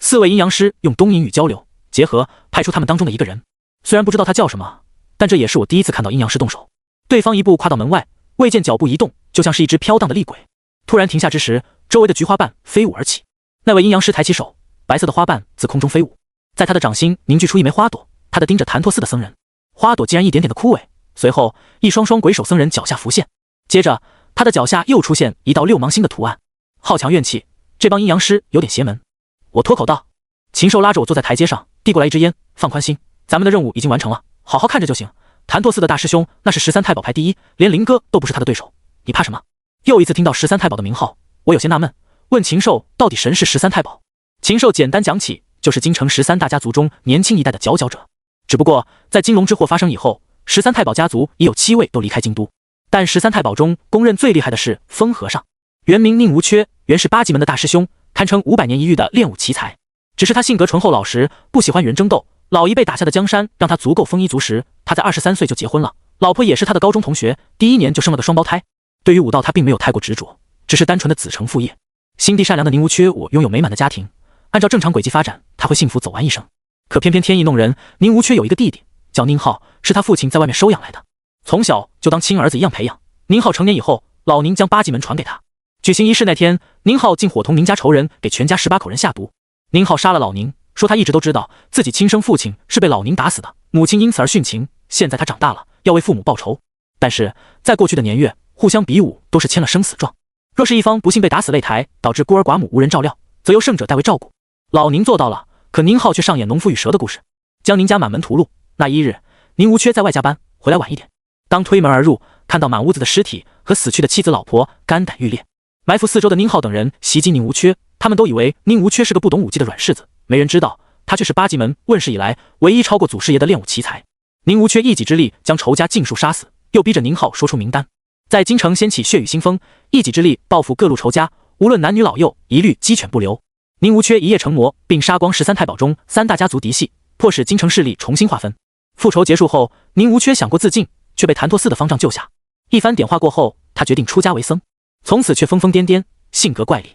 4位阴阳师用东瀛语交流，结合派出他们当中的一个人。虽然不知道他叫什么，但这也是我第一次看到阴阳师动手。对方一步跨到门外，未见脚步移动，就像是一只飘荡的厉鬼。突然停下之时，周围的菊花瓣飞舞而起。那位阴阳师抬起手，白色的花瓣自空中飞舞，在他的掌心凝聚出一枚花朵。他的盯着谭拓寺的僧人，花朵竟然一点点的枯萎。随后，一双双鬼手僧人脚下浮现，接着他的脚下又出现一道六芒星的图案。好强怨气，这帮阴阳师有点邪门。我脱口道。禽兽拉着我坐在台阶上，递过来一支烟，放宽心，咱们的任务已经完成了，好好看着就行。谭拓寺的大师兄那是13太保排第一，连林哥都不是他的对手，你怕什么？又一次听到13太保的名号，我有些纳闷，问禽兽到底神是13太保？禽兽简单讲起，就是京城13大家族中年轻一代的佼佼者。只不过在金龙之祸发生以后，13太保家族已有7位都离开京都，但13太保中公认最厉害的是风和尚，原名宁无缺，原是8级门的大师兄，堪称500年一遇的练武奇才。只是他性格醇厚老实，不喜欢与人争斗，老一辈打下的江山让他足够丰衣足食。他在23岁就结婚了，老婆也是他的高中同学，第1年就生了个双胞胎。对于武道他并没有太过执着，只是单纯的子承父业。心地善良的宁无缺我拥有美满的家庭，按照正常轨迹发展，他会幸福走完一生。可偏偏天意弄人，宁无缺有一个弟弟叫宁浩，是他父亲在外面收养来的，从小就当亲儿子一样培养。宁浩成年以后，老宁将8级门传给他。举行仪式那天，宁浩竟伙同宁家仇人给全家18口人下毒。宁浩杀了老宁，说他一直都知道自己亲生父亲是被老宁打死的，母亲因此而殉情。现在他长大了，要为父母报仇，但是在过去的年月，互相比武都是签了生死状，若是一方不幸被打死擂台，导致孤儿寡母无人照料，则由胜者代为照顾。老宁做到了，可宁浩却上演农夫与蛇的故事，将宁家满门屠戮。那一日，宁无缺在外加班，回来晚一点，当推门而入，看到满屋子的尸体和死去的妻子老婆，肝胆欲裂。埋伏4周的宁浩等人袭击宁无缺，他们都以为宁无缺是个不懂武技的软柿子，没人知道他却是8级门问世以来唯一超过祖师爷的练武奇才。宁无缺一己之力将仇家尽数杀死，又逼着宁浩说出名单，在京城掀起血雨腥风，一己之力报复各路仇家，无论男女老幼，一律鸡犬不留。宁无缺一夜成魔，并杀光13太保中3大家族嫡系，迫使京城势力重新划分。复仇结束后，宁无缺想过自尽，却被谭拓寺的方丈救下。一番点化过后，他决定出家为僧，从此却疯疯癫癫，性格怪异。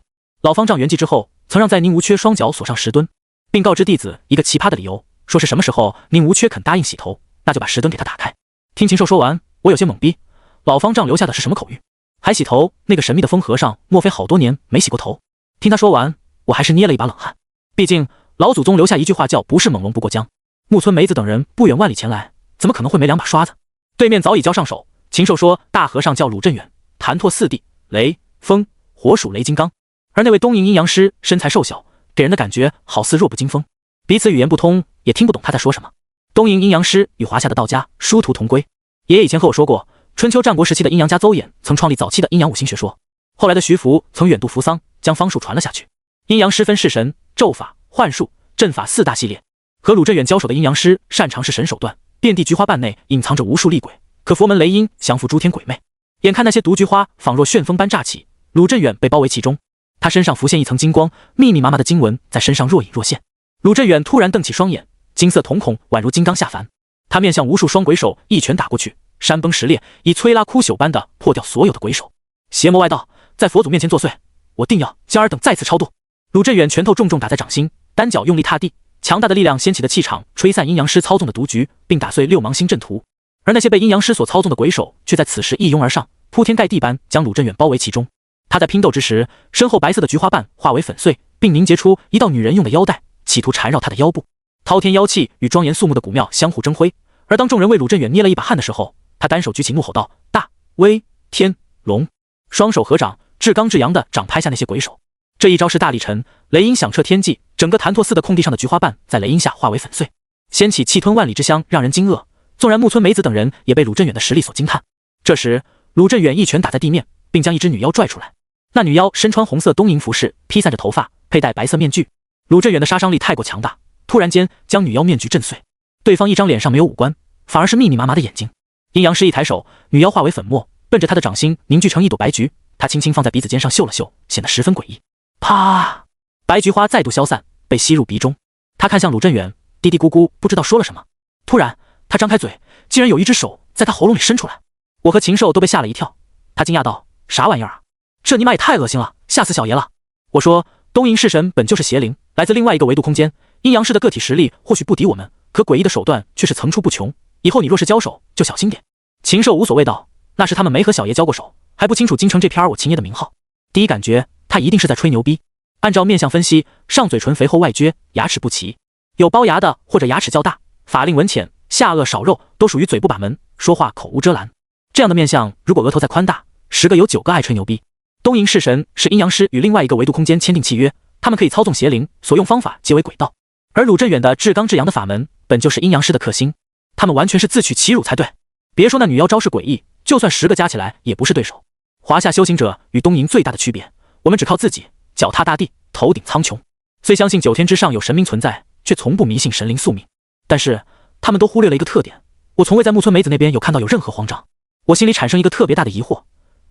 老方丈圆寂之后，曾让在宁无缺双脚锁上10吨，并告知弟子一个奇葩的理由，说是什么时候宁无缺肯答应洗头，那就把10吨给他打开。听禽兽说完，我有些懵逼，老方丈留下的是什么口谕？还洗头？那个神秘的疯和尚，莫非好多年没洗过头？听他说完，我还是捏了一把冷汗。毕竟老祖宗留下一句话叫不是猛龙不过江。木村梅子等人不远万里前来，怎么可能会没2把刷子？对面早已交上手。禽兽说大和尚叫鲁镇远，谭拓4弟，雷、风、火属雷金刚，而那位东瀛阴阳师身材瘦小，给人的感觉好似弱不禁风，彼此语言不通，也听不懂他在说什么。东瀛阴阳师与华夏的道家殊途同归。爷爷以前和我说过，春秋战国时期的阴阳家邹衍曾创立早期的阴阳五行学说，后来的徐福曾远渡扶桑，将方术传了下去。阴阳师分式神、咒法、幻术、阵法4大系列。和鲁镇远交手的阴阳师擅长式神手段，遍地菊花瓣内隐藏着无数厉鬼，可佛门雷音降服诸天鬼魅。眼看那些毒菊花仿若旋风般乍起，鲁镇远被包围其中，他身上浮现一层金光，密密麻麻的经文在身上若隐若现。鲁镇远突然瞪起双眼，金色瞳孔宛如金刚下凡，他面向无数双鬼手一拳打过去，山崩石裂，以摧拉枯朽般的破掉所有的鬼手。邪魔外道，在佛祖面前作祟，我定要将尔等再次超度。鲁镇远拳头重重打在掌心，单脚用力踏地，强大的力量掀起的气场吹散阴阳师操纵的毒局，并打碎6芒星阵图。而那些被阴阳师所操纵的鬼手却在此时一拥而上，铺天盖地般将鲁镇远包围其中。他在拼斗之时，身后白色的菊花瓣化为粉碎，并凝结出一道女人用的腰带，企图缠绕他的腰部。滔天妖气与庄严肃穆的古庙相互争辉，而当众人为鲁镇远捏了一把汗的时候，他单手举起怒吼道：大威天龙！双手合掌，至刚至阳的掌拍下那些鬼手。这一招是大力沉，雷音响彻天际，整个谭拓寺的空地上的菊花瓣在雷音下化为粉碎，掀起气吞万里之香，让人惊愕。纵然木村梅子等人也被鲁镇远的实力所惊叹。这时鲁镇远一拳打在地面，并将一只女妖拽出来。那女妖身穿红色东瀛服饰，披散着头发，佩戴白色面具。鲁镇远的杀伤力太过强大，突然间将女妖面具震碎。对方一张脸上没有五官，反而是密密麻麻的眼睛。阴阳师一抬手，女妖化为粉末，顺着他的掌心凝聚成一朵白菊，他轻轻放在鼻子尖上嗅了嗅，显得十分诡异。啪！白菊花再度消散，被吸入鼻中。他看向鲁镇远，嘀嘀咕咕，不知道说了什么。突然，他张开嘴，竟然有一只手在他喉咙里伸出来。我和禽兽都被吓了一跳。他惊讶道：“啥玩意儿啊？这尼玛也太恶心了，吓死小爷了！”我说：“东瀛式神本就是邪灵，来自另外一个维度空间。阴阳师的个体实力或许不敌我们，可诡异的手段却是层出不穷。以后你若是交手，就小心点。”禽兽无所谓道：“那是他们没和小爷交过手，还不清楚京城这片我秦爷的名号。”第一感觉，他一定是在吹牛逼。按照面相分析，上嘴唇肥厚外撅，牙齿不齐，有龅牙的或者牙齿较大，法令纹浅，下颚少肉，都属于嘴不把门，说话口无遮拦。这样的面相，如果额头再宽大，10个有9个爱吹牛逼。东瀛式神是阴阳师与另外一个维度空间签订契约，他们可以操纵邪灵，所用方法皆为诡道。而鲁镇远的至刚至阳的法门，本就是阴阳师的克星，他们完全是自取其辱才对。别说那女妖招式诡异，就算10个加起来也不是对手。华夏修行者与东瀛最大的区别，我们只靠自己，脚踏大地，头顶苍穹。虽相信9天之上有神明存在，却从不迷信神灵宿命。但是他们都忽略了一个特点，我从未在木村梅子那边有看到有任何慌张。我心里产生一个特别大的疑惑，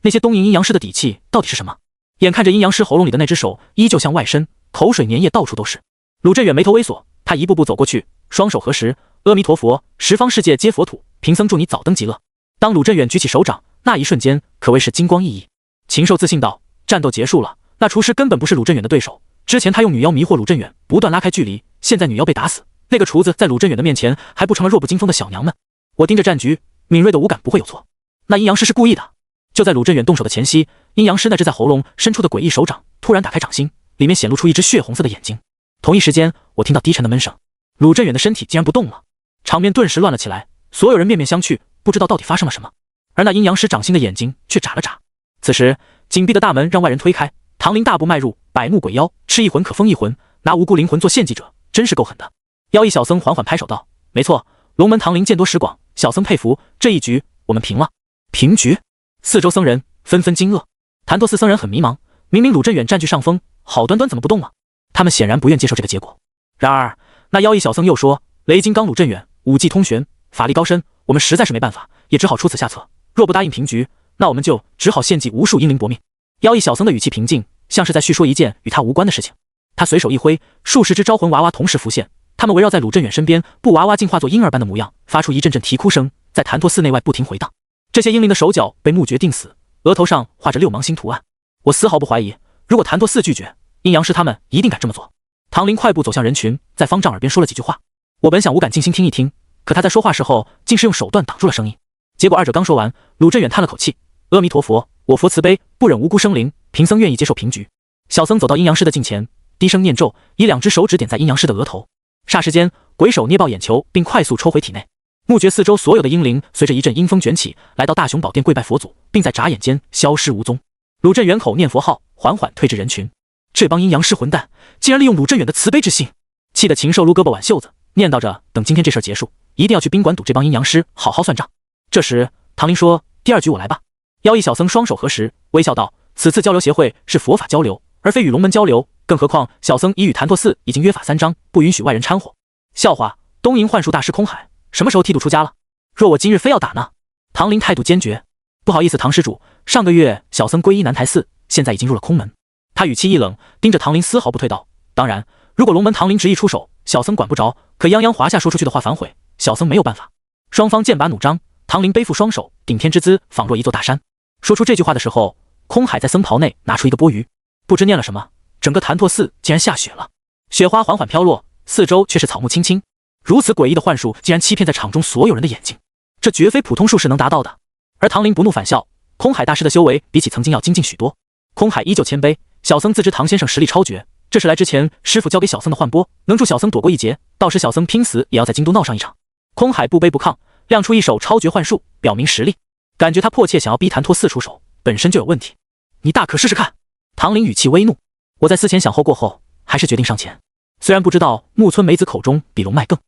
那些东瀛阴阳师的底气到底是什么？眼看着阴阳师喉咙里的那只手依旧向外伸，口水粘液到处都是。鲁镇远眉头微锁，他一步步走过去，双手合十：“阿弥陀佛，十方世界皆佛土，贫僧祝你早登极乐。”当鲁镇远举起手掌，那一瞬间可谓是金光熠熠。禽兽自信道：“战斗结束了，那厨师根本不是鲁镇远的对手。之前他用女妖迷惑鲁镇远，不断拉开距离，现在女妖被打死，那个厨子在鲁镇远的面前还不成了弱不禁风的小娘们？”我盯着战局，敏锐的五感不会有错。那阴阳师是故意的。就在鲁镇远动手的前夕，阴阳师那只在喉咙伸出的诡异手掌突然打开掌心，里面显露出一只血红色的眼睛。同一时间，我听到低沉的闷声，鲁镇远的身体竟然不动了，场面顿时乱了起来，所有人面面相觑，不知道到底发生了什么。而那阴阳师掌心的眼睛却眨了眨。此时，紧闭的大门让外人推开，唐林大步迈入，百目鬼妖，吃一魂可封一魂，拿无辜灵魂做献祭者，真是够狠的。妖异小僧缓缓拍手道：“没错，龙门唐林见多识广，小僧佩服，这一局我们平了。”平局？四周僧人纷纷惊愕，谭拓寺僧人很迷茫，明明鲁镇远占据上风，好端端怎么不动了？他们显然不愿接受这个结果。然而，那妖异小僧又说：“雷金刚鲁镇远武技通玄，法力高深，我们实在是没办法，也只好出此下策。若不答应平局，那我们就只好献祭无数阴灵搏命。”妖异小僧的语气平静，像是在叙说一件与他无关的事情。他随手一挥，数十只招魂娃娃同时浮现，他们围绕在鲁镇远身边，布娃娃竟化作婴儿般的模样，发出一阵阵啼哭声，在谭拓寺内外不停回荡。这些婴灵的手脚被木诀钉死，额头上画着6芒星图案。我丝毫不怀疑，如果谭拓寺拒绝，阴阳师他们一定敢这么做。唐林快步走向人群，在方丈耳边说了几句话。我本想无感静心听一听，可他在说话时候竟是用手段挡住了声音。结果二者刚说完，鲁镇远叹了口气：“阿弥陀佛，我佛慈悲，不忍无辜生灵，贫僧愿意接受平局。”小僧走到阴阳师的近前，低声念咒，以2只手指点在阴阳师的额头。霎时间，鬼手捏爆眼球，并快速抽回体内。墓穴四周所有的阴灵随着一阵阴风卷起，来到大雄宝殿跪拜佛祖，并在眨眼间消失无踪。鲁镇远口念佛号，缓缓退至人群。这帮阴阳师混蛋，竟然利用鲁镇远的慈悲之心，气得禽兽撸胳膊挽袖子，念叨着等今天这事结束，一定要去宾馆堵这帮阴阳师，好好算账。这时，唐林说：“第2局我来吧。”妖异小僧双手合十，微笑道：“此次交流协会是佛法交流，而非与龙门交流，更何况小僧已与谭拓寺已经约法3章，不允许外人掺和。”笑话，东瀛幻术大师空海什么时候剃度出家了？若我今日非要打呢？唐林态度坚决。不好意思，唐施主，上个月小僧皈依南台寺，现在已经入了空门。他语气一冷，盯着唐林丝毫不退道：“当然，如果龙门唐林执意出手，小僧管不着，可泱泱华夏说出去的话反悔，小僧没有办法。”双方剑拔弩张，唐林背负双手，顶天之姿，仿若一座大山。说出这句话的时候，空海在僧袍内拿出一个钵盂，不知念了什么，整个谭拓寺竟然下雪了，雪花缓缓飘落，四周却是草木青青。如此诡异的幻术，竟然欺骗在场中所有人的眼睛，这绝非普通术士能达到的。而唐林不怒反笑，空海大师的修为比起曾经要精进许多。空海依旧谦卑，小僧自知唐先生实力超绝，这是来之前师傅交给小僧的幻钵，能助小僧躲过一劫，到时小僧拼死也要在京都闹上一场。空海不卑不亢，亮出一手超绝幻术，表明实力。感觉他迫切想要逼谭拓寺出手，本身就有问题。你大可试试看。唐林语气微怒。我在思前想后过后，还是决定上前。虽然不知道木村梅子口中比龙脉更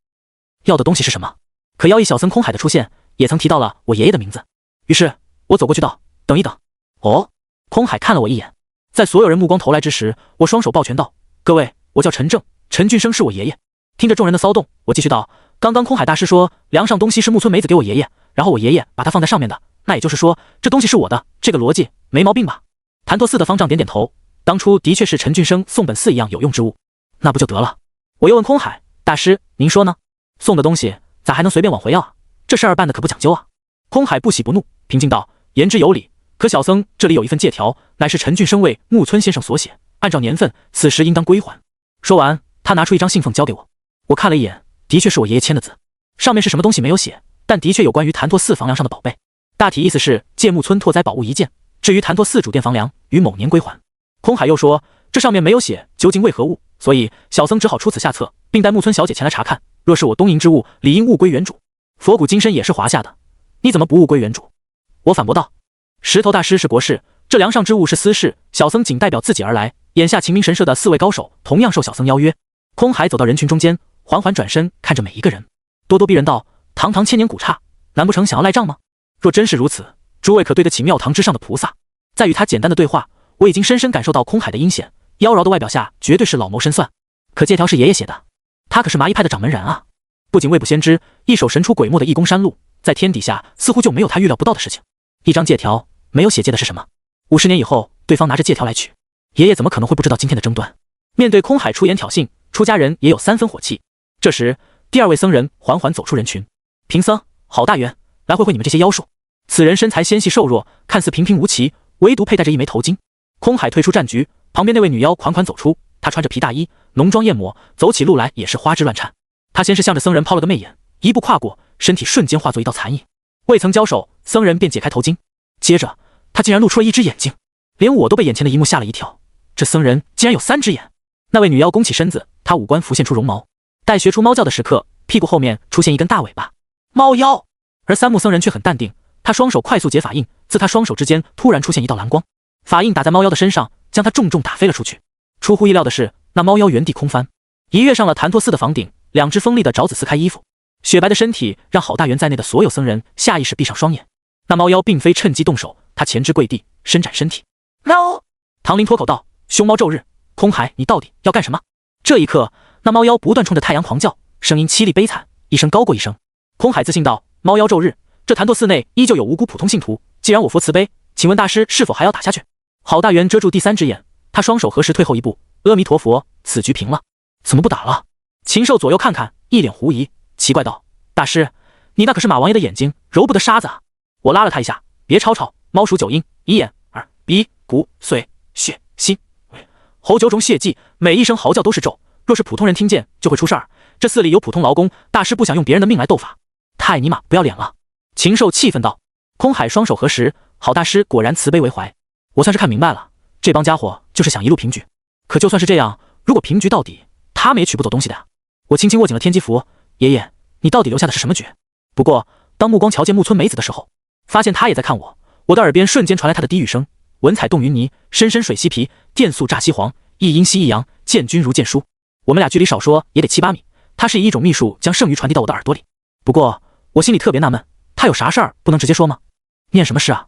要的东西是什么，可妖异小僧空海的出现也曾提到了我爷爷的名字。于是我走过去道：“等一等。”哦，空海看了我一眼，在所有人目光投来之时，我双手抱拳道：“各位，我叫陈正，陈俊生是我爷爷。”听着众人的骚动，我继续道：“刚刚空海大师说梁上东西是木村梅子给我爷爷，然后我爷爷把它放在上面的，那也就是说，这东西是我的，这个逻辑没毛病吧？谭拓四的方丈点点头，当初的确是陈俊生送本寺一样有用之物，那不就得了？我又问空海大师，您说呢？送的东西咋还能随便往回要啊？这事儿办的可不讲究啊！空海不喜不怒，平静道：言之有理，可小僧这里有一份借条，乃是陈俊生为木村先生所写，按照年份，此时应当归还。说完，他拿出一张信封交给我，我看了一眼，的确是我爷爷签的字，上面是什么东西没有写，但的确有关于谭拓寺房梁上的宝贝，大体意思是借木村拓哉宝物一件，至于谭拓寺主殿房梁，于某年归还。空海又说，这上面没有写究竟为何物，所以小僧只好出此下策，并带木村小姐前来查看。若是我东瀛之物，理应物归原主。佛骨金身也是华夏的，你怎么不物归原主？我反驳道。石头大师是国事，这梁上之物是私事，小僧仅代表自己而来。眼下秦明神社的4位高手同样受小僧邀约。空海走到人群中间，缓缓转身看着每一个人，咄咄逼人道：堂堂千年古刹，难不成想要赖账吗？若真是如此，诸位可对得起庙堂之上的菩萨。在与他简单的对话，我已经深深感受到空海的阴险，妖娆的外表下绝对是老谋深算。可借条是爷爷写的，他可是麻衣派的掌门人啊！不仅未卜先知，一手神出鬼没的义功山路，在天底下似乎就没有他预料不到的事情。一张借条，没有写借的是什么？50年以后，对方拿着借条来取，爷爷怎么可能会不知道今天的争端？面对空海出言挑衅，出家人也有3分火气。这时，第2位僧人缓缓走出人群，贫僧郝大元来会会你们这些妖术。此人身材纤细瘦弱，看似平平无奇，唯独佩戴着一枚头巾。空海退出战局，旁边那位女妖款款走出，她穿着皮大衣，浓妆艳抹，走起路来也是花枝乱颤。她先是向着僧人抛了个媚眼，一步跨过，身体瞬间化作一道残影。未曾交手，僧人便解开头巾，接着他竟然露出了一只眼睛，连我都被眼前的一幕吓了一跳。这僧人竟然有3只眼！那位女妖弓起身子，她五官浮现出绒毛，待学出猫叫的时刻，屁股后面出现一根大尾巴，猫妖。而3目僧人却很淡定，他双手快速解法印，自他双手之间突然出现一道蓝光，法印打在猫妖的身上，将他重重打飞了出去。出乎意料的是，那猫妖原地空翻，一跃上了谭拓寺的房顶，2只锋利的爪子撕开衣服，雪白的身体让郝大元在内的所有僧人下意识闭上双眼。那猫妖并非趁机动手，他前肢跪地，伸展身体。喵！唐林脱口道：凶猫昼日，空海，你到底要干什么？这一刻，那猫妖不断冲着太阳狂叫，声音凄厉悲惨，一声高过一声。空海自信道：猫妖昼日，这谭拓寺内依旧有无辜普通信徒，既然我佛慈悲，请问大师是否还要打下去？郝大元遮住第3只眼，他双手合十退后一步，阿弥陀佛，此局平了，怎么不打了？禽兽左右看看，一脸狐疑，奇怪道：大师，你那可是马王爷的眼睛，揉不得沙子啊！我拉了他一下，别吵吵，猫属9阴，以眼、耳、鼻、骨、髓、血、心、胃、喉9种血迹，每一声嚎叫都是咒，若是普通人听见就会出事儿。这寺里有普通劳工，大师不想用别人的命来斗法，太尼玛不要脸了！禽兽气愤道。空海双手合十，郝大师果然慈悲为怀，我算是看明白了，这帮家伙就是想一路平局。可就算是这样，如果平局到底，他们也取不走东西的呀。我轻轻握紧了天机符，爷爷，你到底留下的是什么诀？不过当目光瞧见木村美子的时候，发现他也在看我，我的耳边瞬间传来他的低语声：文采动云泥，深深水西皮，电速炸西黄，一阴西一阳，见君如见书。我们俩距离少说也得7、8米，他是以一种秘术将圣谕传递到我的耳朵里。不过我心里特别纳闷，他有啥事儿不能直接说吗？念什么诗啊？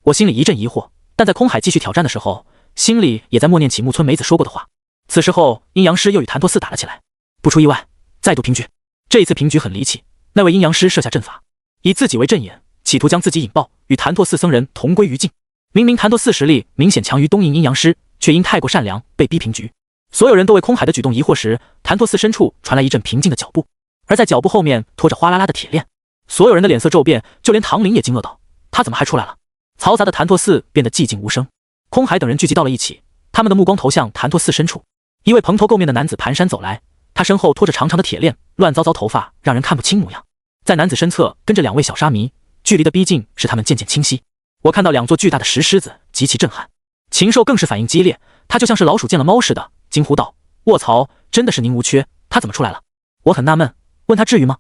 我心里一阵疑惑，但在空海继续挑战的时候，心里也在默念起木村美子说过的话。此时后，阴阳师又与谭拓寺打了起来，不出意外，再度平局。这一次平局很离奇，那位阴阳师设下阵法，以自己为阵眼，企图将自己引爆，与谭拓寺僧人同归于尽。明明谭拓寺实力明显强于东瀛阴阳师，却因太过善良被逼平局。所有人都为空海的举动疑惑时，谭拓寺深处传来一阵平静的脚步，而在脚步后面拖着哗啦啦的铁链。所有人的脸色骤变，就连唐林也惊愕道：他怎么还出来了？嘈杂的谭拓寺变得寂静无声。空海等人聚集到了一起，他们的目光投向谭拓寺深处。一位蓬头垢面的男子蹒跚走来，他身后拖着长长的铁链，乱糟糟头发让人看不清模样。在男子身侧跟着2位小沙弥，距离的逼近使他们渐渐清晰。我看到2座巨大的石狮子，极其震撼。禽兽更是反应激烈，他就像是老鼠见了猫似的，惊呼道：卧槽，真的是宁无缺，他怎么出来了？我很纳闷，问他至于吗？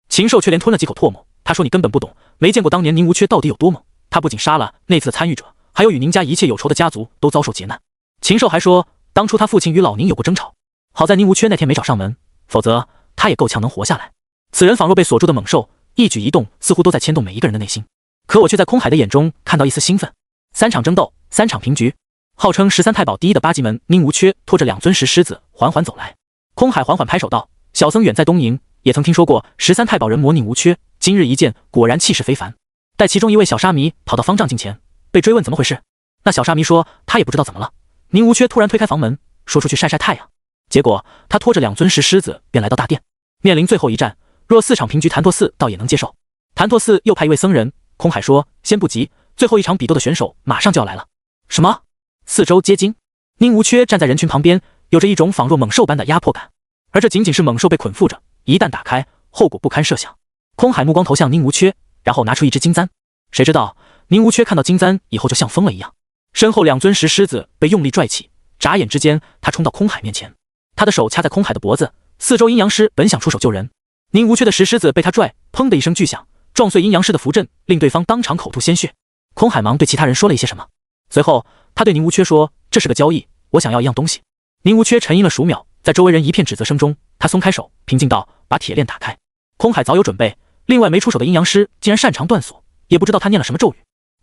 禽兽却连吞了几口唾沫，他说：你根本不懂，没见过当年宁无缺到底有多猛，他不仅杀了那次的参与者，还有与宁家一切有仇的家族都遭受劫难。禽兽还说，当初他父亲与老宁有过争吵，好在宁无缺那天没找上门，否则他也够呛能活下来。此人仿若被锁住的猛兽，一举一动似乎都在牵动每一个人的内心。可我却在空海的眼中看到一丝兴奋。3场争斗，3场平局。号称13太保第一的8级门宁无缺拖着2尊石狮子缓缓走来。空海缓缓拍手道：小僧远在东瀛，也曾听说过13太保人魔宁无缺，今日一见，果然气势非凡。待其中一位小沙弥跑到方丈近前，被追问怎么回事。那小沙弥说他也不知道怎么了。宁无缺突然推开房门，说出去晒晒太阳。结果他拖着2尊石狮子便来到大殿，面临最后一战，若4场平局，檀陀寺倒也能接受。檀陀寺又派一位僧人，空海说先不急，最后一场比斗的选手马上就要来了。什么？四周皆惊。宁无缺站在人群旁边，有着一种仿若猛兽般的压迫感，而这仅仅是猛兽被捆缚着，一旦打开，后果不堪设想。空海目光投向宁无缺，然后拿出一只金簪。谁知道宁无缺看到金簪以后就像疯了一样，身后2尊石狮子被用力拽起，眨眼之间他冲到空海面前，他的手掐在空海的脖子，四周阴阳师本想出手救人，宁无缺的石狮子被他拽，砰的一声巨响，撞碎阴阳师的符阵，令对方当场口吐鲜血。空海忙对其他人说了一些什么，随后他对宁无缺说，这是个交易，我想要一样东西。宁无缺沉吟了数秒，在周围人一片指责声中，他松开手，平静道，把铁链打开。空海早有准备，另外没出手的阴阳师竟然擅长断锁，也不知道他念了什么咒语。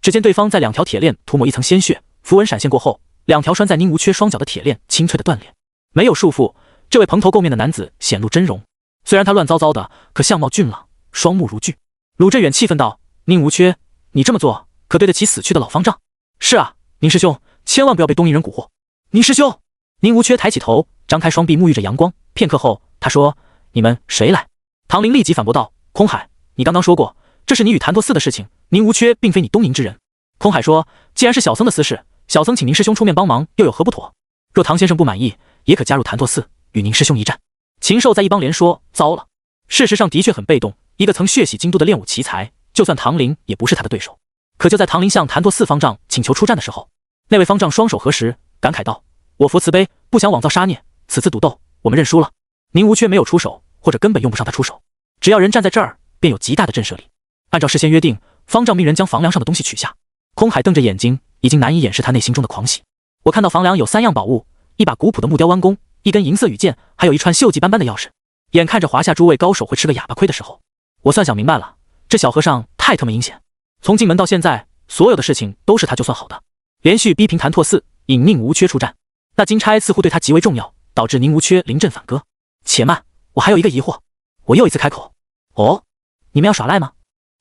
只见对方在2条铁链涂抹一层鲜血，符文闪现过后，2条拴在宁无缺双脚的铁链清脆的断裂。没有束缚，这位蓬头垢面的男子显露真容，虽然他乱糟糟的，可相貌俊朗，双目如炬。鲁振远气愤道，宁无缺，你这么做可对得起死去的老方丈？是啊，宁师兄，千万不要被东瀛人蛊惑。宁师兄！宁无缺抬起头，张开双臂沐浴着阳光，片刻后他说，你们谁来？唐林立即反驳道，空海，你刚刚说过这是你与檀陀寺的事情，宁无缺并非你东瀛之人。空海说，既然是小僧的私事，小僧请宁师兄出面帮忙又有何不妥？若唐先生不满意，也可加入檀陀寺与宁师兄一战。禽兽在一帮连说，糟了。事实上的确很被动，一个曾血洗京都的练武奇才，就算唐林也不是他的对手。可就在唐林向檀陀寺方丈请求出战的时候，那位方丈双手合十，感慨道，我佛慈悲，不想枉造杀孽，此次赌斗我们认输了。宁无缺没有出手，或者根本用不上他出手，只要人站在这儿，便有极大的震慑力。按照事先约定，方丈命人将房梁上的东西取下。空海瞪着眼睛，已经难以掩饰他内心中的狂喜。我看到房梁有3样宝物，一把古朴的木雕弯弓，一根银色羽剑，还有一串锈迹斑斑的钥匙。眼看着华夏诸位高手会吃个哑巴亏的时候，我算想明白了，这小和尚太他妈阴险。从进门到现在，所有的事情都是他就算好的，连续逼平檀陀寺，引宁无缺出战。那金钗似乎对他极为重要，导致宁无缺临阵反戈。且慢，我还有一个疑惑。我又一次开口，哦，你们要耍赖吗？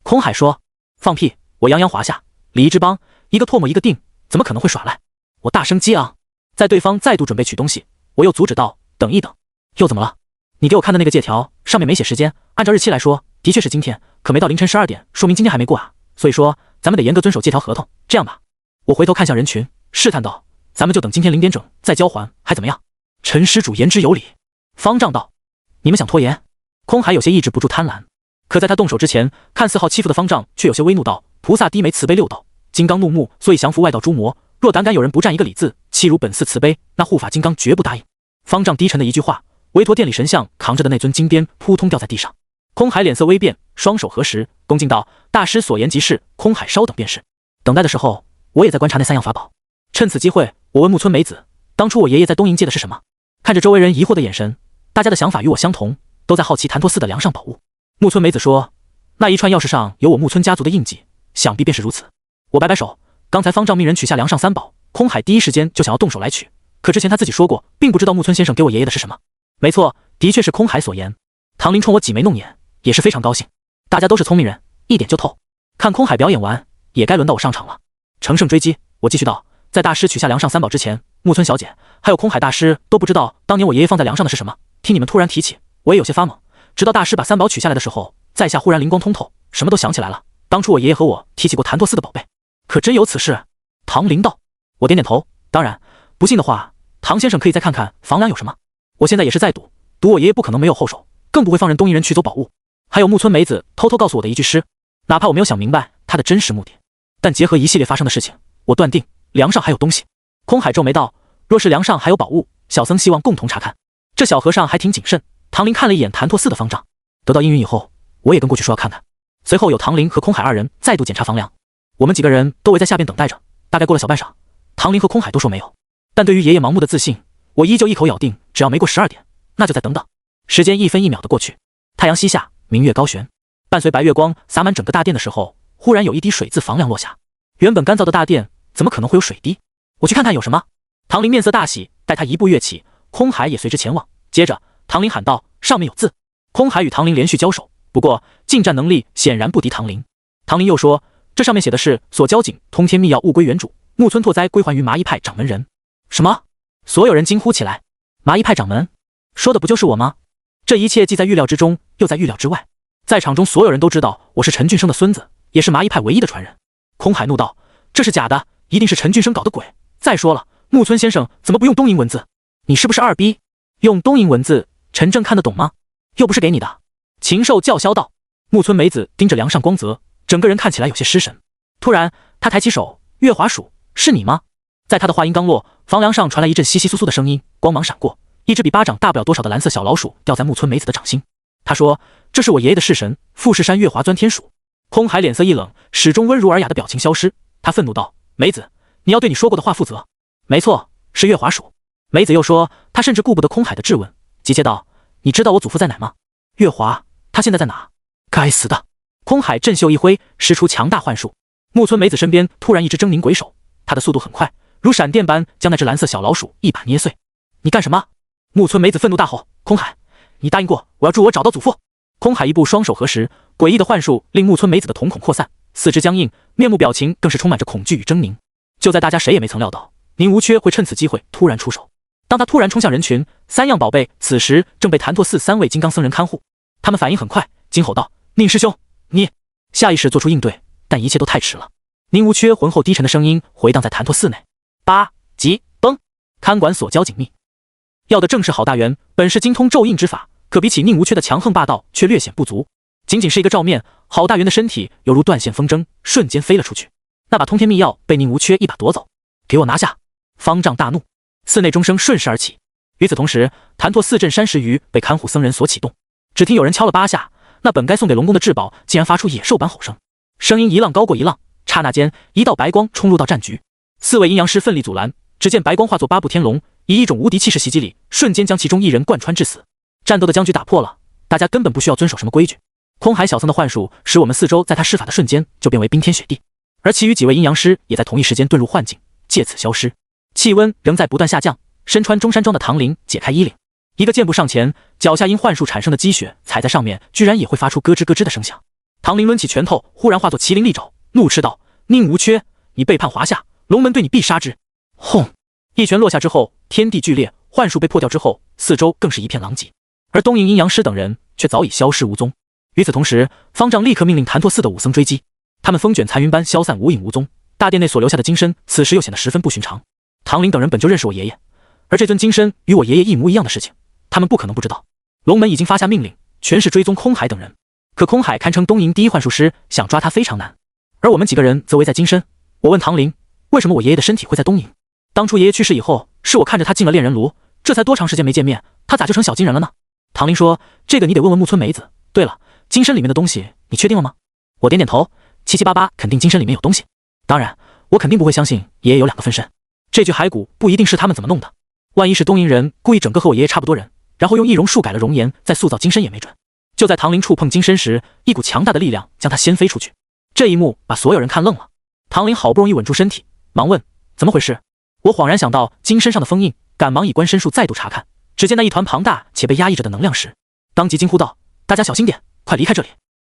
空海说，放屁，我泱泱华夏礼仪之邦，一个唾沫一个腚，怎么可能会耍赖？我大声激昂。在对方再度准备取东西，我又阻止道，等一等。又怎么了？你给我看的那个借条上面没写时间，按照日期来说的确是今天，可没到凌晨12点，说明今天还没过啊。所以说咱们得严格遵守借条合同。这样吧，我回头看向人群，试探道，咱们就等今天0点整再交还，还怎么样？陈施主言之有理。方丈道，你们想拖延？空海有些抑制不住贪婪，可在他动手之前，看似好欺负的方丈却有些微怒道，菩萨低眉慈悲6道，金刚怒目，所以降服外道诸魔，若胆敢有人不占一个理字，欺辱本寺慈悲，那护法金刚绝不答应。方丈低沉的一句话，维陀殿里神像扛着的那尊金鞭扑通掉在地上。空海脸色微变，双手合十，恭敬道，大师所言极是，空海稍等便是。等待的时候，我也在观察那3样法宝。趁此机会，我问木村美子，当初我爷爷在东瀛界的是什么？看着周围人疑惑的眼神，大家的想法与我相同，都在好奇檀陀寺的梁上宝物。木村美子说，那一串钥匙上有我木村家族的印记，想必便是如此。我摆摆手，刚才方丈命人取下梁上3宝，空海第一时间就想要动手来取，可之前他自己说过，并不知道木村先生给我爷爷的是什么。没错，的确是空海所言。唐林冲我挤眉弄眼，也是非常高兴。大家都是聪明人，一点就透。看空海表演完，也该轮到我上场了。乘胜追击，我继续道，在大师取下梁上3宝之前，木村小姐还有空海大师都不知道当年我爷爷放在梁上的是什么。听你们突然提起，我也有些发懵。直到大师把3宝取下来的时候，在下忽然灵光通透，什么都想起来了。当初我爷爷和我提起过檀陀寺的宝贝，可真有此事？唐林道。我点点头，当然，不信的话，唐先生可以再看看房梁有什么。我现在也是在赌我爷爷不可能没有后手，更不会放任东瀛人取走宝物。还有木村美子偷偷告诉我的一句诗，哪怕我没有想明白他的真实目的，但结合一系列发生的事情，我断定梁上还有东西。空海皱眉道，若是梁上还有宝物，小僧希望共同查看。这小和尚还挺谨慎。唐林看了一眼檀陀寺的方丈，得到应允以后，我也跟过去说要看看。随后有唐林和空海2人再度检查房梁，我们几个人都围在下边等待着。大概过了小半晌，唐林和空海都说没有，但对于爷爷盲目的自信，我依旧一口咬定，只要没过12点，那就再等等。时间1分1秒的过去，太阳西下，明月高悬，伴随白月光洒满整个大殿的时候，忽然有一滴水自房梁落下。原本干燥的大殿怎么可能会有水滴？我去看看有什么。唐林面色大喜，待他一步跃起，空海也随之前往。接着唐林喊道，上面有字。空海与唐林连续交手，不过近战能力显然不敌唐林。唐林又说，这上面写的是所交警通天密钥物归原主，木村拓哉归还于麻衣派掌门人。什么？所有人惊呼起来。麻衣派掌门？说的不就是我吗？这一切既在预料之中，又在预料之外。在场中所有人都知道我是陈俊生的孙子，也是麻衣派唯一的传人。空海怒道：这是假的，一定是陈俊生搞的鬼。再说了，木村先生怎么不用东瀛文字？你是不是二逼？用东瀛文字，陈正看得懂吗？又不是给你的。禽兽叫嚣道。木村梅子盯着梁上光泽，整个人看起来有些失神。突然，他抬起手：月华鼠，是你吗？在他的话音刚落，房梁上传来一阵窸窸窣窣的声音，光芒闪过，一只比巴掌大不了多少的蓝色小老鼠掉在木村梅子的掌心。他说：这是我爷爷的式神，富士山月华钻天鼠。空海脸色一冷，始终温儒尔雅的表情消失，他愤怒道：梅子，你要对你说过的话负责。没错，是月华鼠。梅子又说，他甚至顾不得空海的质问，急切道：你知道我祖父在哪吗？月华，他现在在哪？该死的！空海振袖一挥，施出强大幻术。木村梅子身边突然一只狰狞鬼手，他的速度很快，如闪电般将那只蓝色小老鼠一把捏碎。你干什么？木村梅子愤怒大吼：空海，你答应过我要助我找到祖父。空海一步双手合十，诡异的幻术令木村梅子的瞳孔扩散，四肢僵硬，面目表情更是充满着恐惧与狰狞。就在大家谁也没曾料到宁无缺会趁此机会突然出手，当他突然冲向人群，三样宝贝此时正被潭拓寺3位金刚僧人看护。他们反应很快，惊吼道：宁师兄，你！下意识做出应对，但一切都太迟了。宁无缺浑厚低沉的声音回荡在潭拓寺内：八急崩！看管所交紧密。要的正是郝大元，本是精通咒印之法，可比起宁无缺的强横霸道却略显不足。仅仅是一个照面，郝大元的身体犹如断线风筝，瞬间飞了出去。那把通天密钥被宁无缺一把夺走。给我拿下！方丈大怒，寺内钟声顺势而起。与此同时，潭拓寺镇山石鱼被看护僧人所启动。只听有人敲了8下，那本该送给龙宫的至宝竟然发出野兽般吼声，声音一浪高过一浪。刹那间，一道白光冲入到战局，4位阴阳师奋力阻拦，只见白光化作8部天龙，以一种无敌气势袭击力，瞬间将其中一人贯穿致死。战斗的僵局打破了，大家根本不需要遵守什么规矩。空海小僧的幻术使我们四周在他施法的瞬间就变为冰天雪地，而其余几位阴阳师也在同一时间遁入幻境，借此消失。气温仍在不断下降，身穿中山装的唐林解开衣领，一个箭步上前，脚下因幻术产生的积雪踩在上面，居然也会发出咯吱咯吱的声响。唐林抡起拳头，忽然化作麒麟利爪，怒斥道：宁无缺，你背叛华夏，龙门对你必杀之！轰！一拳落下之后，天地剧烈，幻术被破掉之后，四周更是一片狼藉，而东瀛阴阳师等人却早已消失无踪。与此同时，方丈立刻命令潭拓寺的武僧追击，他们风卷残云般消散无影无踪。大殿内所留下的金身，此时又显得十分不寻常。唐林等人本就认识我爷爷，而这尊金身与我爷爷一模一样的事情，他们不可能不知道。龙门已经发下命令，全是追踪空海等人。可空海堪称东瀛第一幻术师，想抓他非常难。而我们几个人则围在金身。我问唐林，为什么我爷爷的身体会在东瀛？当初爷爷去世以后，是我看着他进了炼人炉，这才多长时间没见面，他咋就成小金人了呢？唐林说，这个你得问问木村梅子。对了，金身里面的东西你确定了吗？我点点头，七七八八肯定金身里面有东西。当然，我肯定不会相信爷爷有2个分身，这具骸骨不一定是他们怎么弄的，万一是东瀛人故意整个和我爷爷差不多人，然后用易容术改了容颜再塑造金身也没准。就在唐林触碰金身时，一股强大的力量将他掀飞出去。这一幕把所有人看愣了。唐林好不容易稳住身体，忙问怎么回事。我恍然想到金身上的封印，赶忙以观身术再度查看，只见那一团庞大且被压抑着的能量石，当即惊呼道：大家小心点，快离开这里！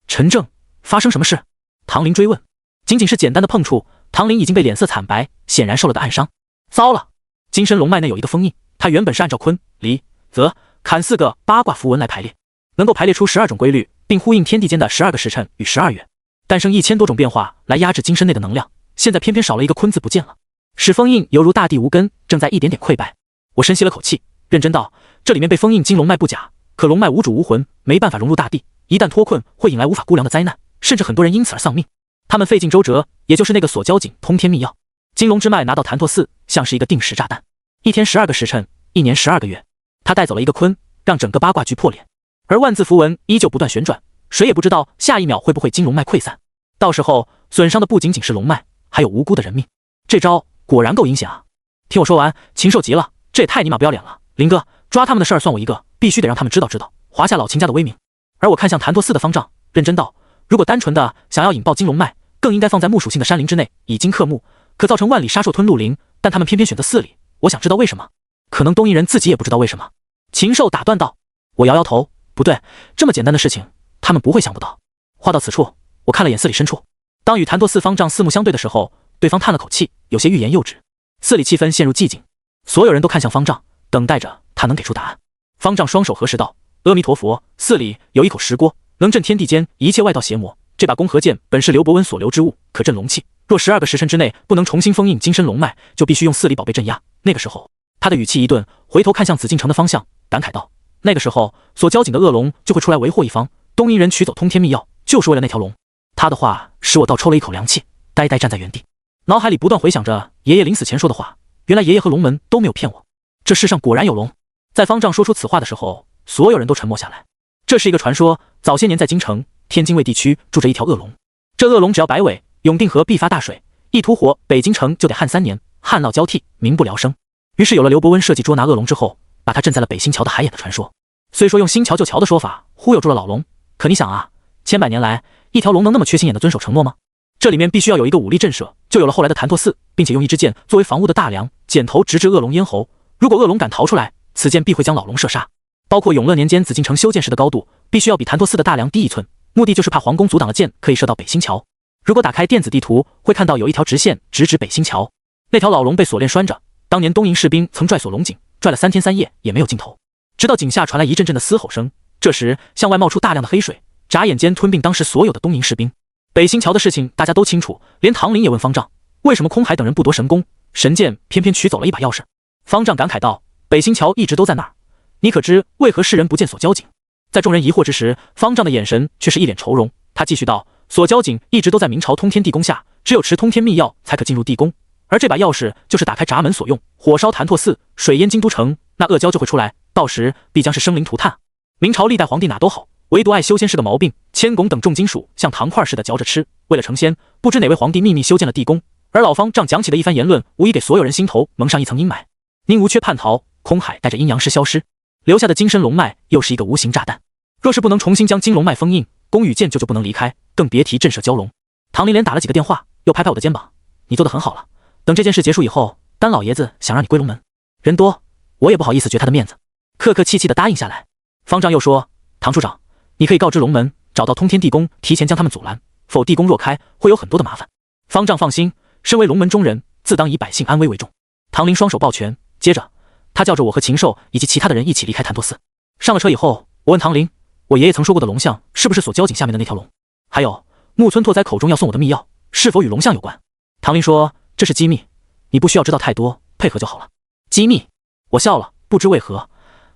陈正，发生什么事？唐林追问。仅仅是简单的碰触，唐林已经被脸色惨白，显然受了个暗伤。糟了，金身龙脉内有一个封印，它原本是按照坤、离、泽、坎4个八卦符文来排列，能够排列出12种规律，并呼应天地间的12个时辰与12月，诞生1000多种变化来压制金身内的能量。现在偏偏少了一个坤字不见了，使封印犹如大地无根，正在一点点溃败。我深吸了口气，认真道：这里面被封印金龙脉不假，可龙脉无主无魂，没办法融入大地，一旦脱困会引来无法估量的灾难，甚至很多人因此而丧命。他们费尽周折，也就是那个所交警通天密钥，金龙之脉拿到潭拓寺，像是一个定时炸弹，一天12个时辰，一年12个月，他带走了一个坤，让整个八卦局破裂。而万字符文依旧不断旋转，谁也不知道下一秒会不会金龙脉溃散，到时候损伤的不仅仅是龙脉，还有无辜的人命。这招果然够阴险啊！听我说完，禽兽急了，这也太尼玛不要脸了。林哥，抓他们的事儿算我一个，必须得让他们知道华夏老秦家的威名。而我看向潭拓寺的方丈，认真道：如果单纯的想要引爆金龙脉，更应该放在木属性的山林之内，以金克木，可造成万里杀兽吞鹿林，但他们偏偏选择寺里，我想知道为什么。可能东瀛人自己也不知道为什么。禽兽打断道。我摇摇头，不对，这么简单的事情他们不会想不到。话到此处，我看了眼寺里深处，当与谭拓四方丈四目相对的时候，对方叹了口气，有些欲言又止。寺里气氛陷入寂静，所有人都看向方丈，等待着他能给出答案。方丈双手合十道：“阿弥陀佛，寺里有一口石锅，能镇天地间一切外道邪魔。这把公和剑本是刘伯温所留之物，可镇龙气。若12个时辰之内不能重新封印金身龙脉，就必须用寺里宝贝镇压。那个时候……”他的语气一顿，回头看向紫禁城的方向，感慨道：“那个时候，所交警的恶龙就会出来为祸一方。东瀛人取走通天秘药，就是为了那条龙。”他的话使我倒抽了一口凉气，呆呆站在原地，脑海里不断回想着爷爷临死前说的话。原来爷爷和龙门都没有骗我，这世上果然有龙。在方丈说出此话的时候，所有人都沉默下来。这是一个传说，早些年在京城天津卫地区住着一条恶龙，这恶龙只要摆尾，永定河必发大水，一吐火，北京城就得旱3年，旱涝交替，民不聊生。于是有了刘伯温设计捉拿恶龙之后，把它镇在了北新桥的海眼的传说。虽说用新桥救桥的说法忽悠住了老龙，可你想啊，千百年来，一条龙能那么缺心眼的遵守承诺吗？这里面必须要有一个武力震慑，就有了后来的谭拓寺，并且用一支箭作为防务的大梁，箭头直至恶龙咽喉。如果恶龙敢逃出来，此箭必会将老龙射杀。包括永乐年间紫禁城修建时的高度，必须要比谭拓寺的大梁低1寸，目的就是怕皇宫阻挡了箭可以射到北新桥。如果打开电子地图，会看到有一条直线直指北新桥。那条老龙被锁链拴着，当年东营士兵曾拽锁龙井，拽了3天3夜也没有尽头，直到井下传来一阵阵的嘶吼声，这时向外冒出大量的黑水，眨眼间吞并当时所有的东营士兵。北新桥的事情大家都清楚，连唐林也问方丈，为什么空海等人不夺神功，神剑偏偏取走了一把钥匙？方丈感慨道：“北新桥一直都在那儿，你可知为何世人不见所交警？”在众人疑惑之时，方丈的眼神却是一脸愁容。他继续道：“所交警一直都在明朝通天地宫下，只有持通天秘药才可进入地宫，而这把钥匙就是打开闸门所用。火烧谭拓寺，水淹京都城，那恶蛟就会出来，到时必将是生灵涂炭。明朝历代皇帝哪都好，唯独爱修仙是个毛病，铅汞等重金属像糖块似的嚼着吃。为了成仙，不知哪位皇帝秘密修建了地宫，而老方丈讲起的一番言论，无疑给所有人心头蒙上一层阴霾。宁无缺叛逃，空海带着阴阳师消失，留下的金身龙脉又是一个无形炸弹。若是不能重新将金龙脉封印，宫与剑就不能离开，更别提震慑蛟龙。”唐林连打了几个电话，又拍拍我的肩膀：“你做得很好了，等这件事结束以后，丹老爷子想让你归龙门，人多，我也不好意思绝他的面子。”客客气气地答应下来。方丈又说：“唐处长，你可以告知龙门，找到通天地宫，提前将他们阻拦，否地宫若开，会有很多的麻烦。”方丈放心，身为龙门中人，自当以百姓安危为重。唐林双手抱拳，接着他叫着我和禽兽以及其他的人一起离开谭拓寺。上了车以后，我问唐林：“我爷爷曾说过的龙象是不是所交井下面的那条龙？还有木村拓哉口中要送我的秘药，是否与龙象有关？”唐林说：“这是机密，你不需要知道太多，配合就好了。”机密？我笑了，不知为何，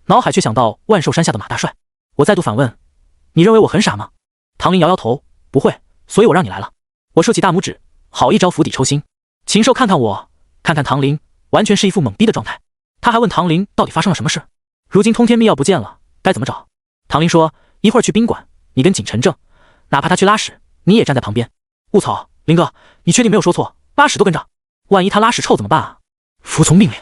脑海却想到万寿山下的马大帅。我再度反问：“你认为我很傻吗？”唐林摇摇头：“不会，所以我让你来了。”我竖起大拇指，好一招釜底抽薪。禽兽看看我，看看唐林，完全是一副懵逼的状态。他还问唐林到底发生了什么事，如今通天秘药不见了，该怎么找？唐林说：“一会儿去宾馆，你跟景晨正，哪怕他去拉屎，你也站在旁边。”雾草，林哥，你确定没有说错？拉屎都跟着，万一他拉屎臭怎么办啊？服从命令。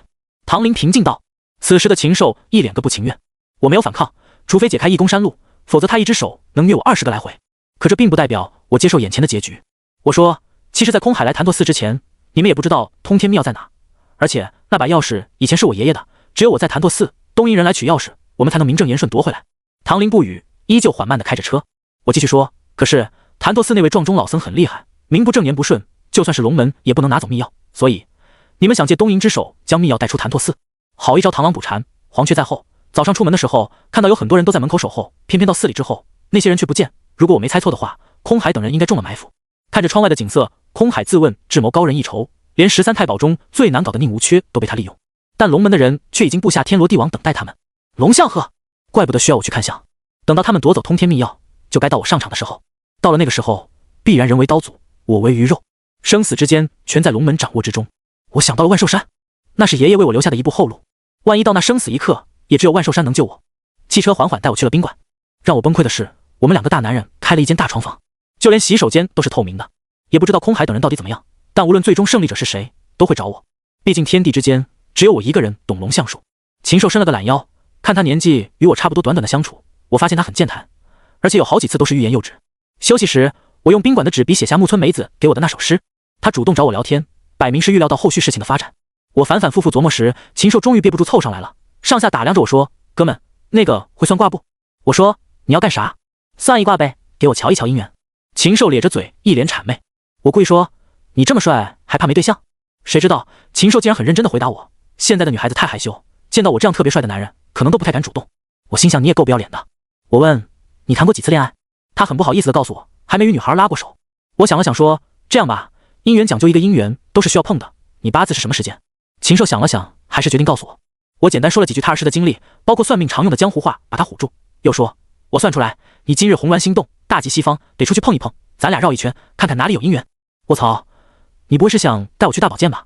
唐林平静道。此时的禽兽一脸个不情愿。我没有反抗，除非解开义公山路，否则他一只手能虐我20个来回。可这并不代表我接受眼前的结局。我说：“其实在空海来谭拓寺之前，你们也不知道通天秘药在哪，而且那把钥匙以前是我爷爷的，只有我在谭拓寺，东瀛人来取钥匙，我们才能名正言顺夺回来。”唐林不语，依旧缓慢地开着车。我继续说：“可是谭拓寺那位撞钟老僧很厉害，名不正言不顺，就算是龙门也不能拿走秘药，所以你们想借东瀛之手将秘药带出谭拓寺，好一招螳螂捕蝉，黄雀在后。早上出门的时候，看到有很多人都在门口守候，偏偏到寺里之后，那些人却不见。如果我没猜错的话，空海等人应该中了埋伏。”看着窗外的景色，空海自问智谋高人一筹，连13太保中最难搞的宁无缺都被他利用，但龙门的人却已经布下天罗地网等待他们。龙象鹤，怪不得需要我去看相。等到他们夺走通天秘药，就该到我上场的时候。到了那个时候，必然人为刀俎，我为鱼肉，生死之间全在龙门掌握之中。我想到了万寿山，那是爷爷为我留下的一步后路，万一到那生死一刻，也只有万寿山能救我。汽车缓缓带我去了宾馆。让我崩溃的是，我们2个大男人开了一间大床房，就连洗手间都是透明的。也不知道空海等人到底怎么样，但无论最终胜利者是谁，都会找我。毕竟天地之间，只有我一个人懂龙象术。禽兽伸了个懒腰，看他年纪与我差不多，短短的相处，我发现他很健谈，而且有好几次都是欲言又止。休息时，我用宾馆的纸笔写下木村梅子给我的那首诗。他主动找我聊天，摆明是预料到后续事情的发展。我反反复复琢磨时，禽兽终于憋不住凑上来了，上下打量着我说：“哥们，那个会算卦不？”我说：“你要干啥？”“算一卦呗，给我瞧一瞧姻缘。”禽兽咧着嘴，一脸谄媚。我故意说，你这么帅，还怕没对象？谁知道禽兽竟然很认真地回答我，现在的女孩子太害羞，见到我这样特别帅的男人，可能都不太敢主动。我心想你也够不要脸的。我问你谈过几次恋爱？他很不好意思地告诉我，还没与女孩拉过手。我想了想说，这样吧，姻缘讲究一个姻缘都是需要碰的，你8字是什么时间？禽兽想了想，还是决定告诉我。我简单说了几句他儿时的经历，包括算命常用的江湖话，把他唬住。又说，我算出来，你今日红鸾心动，大吉西方，得出去碰一碰，咱俩绕一圈，看看哪里有姻缘。我操，你不会是想带我去大保健吧？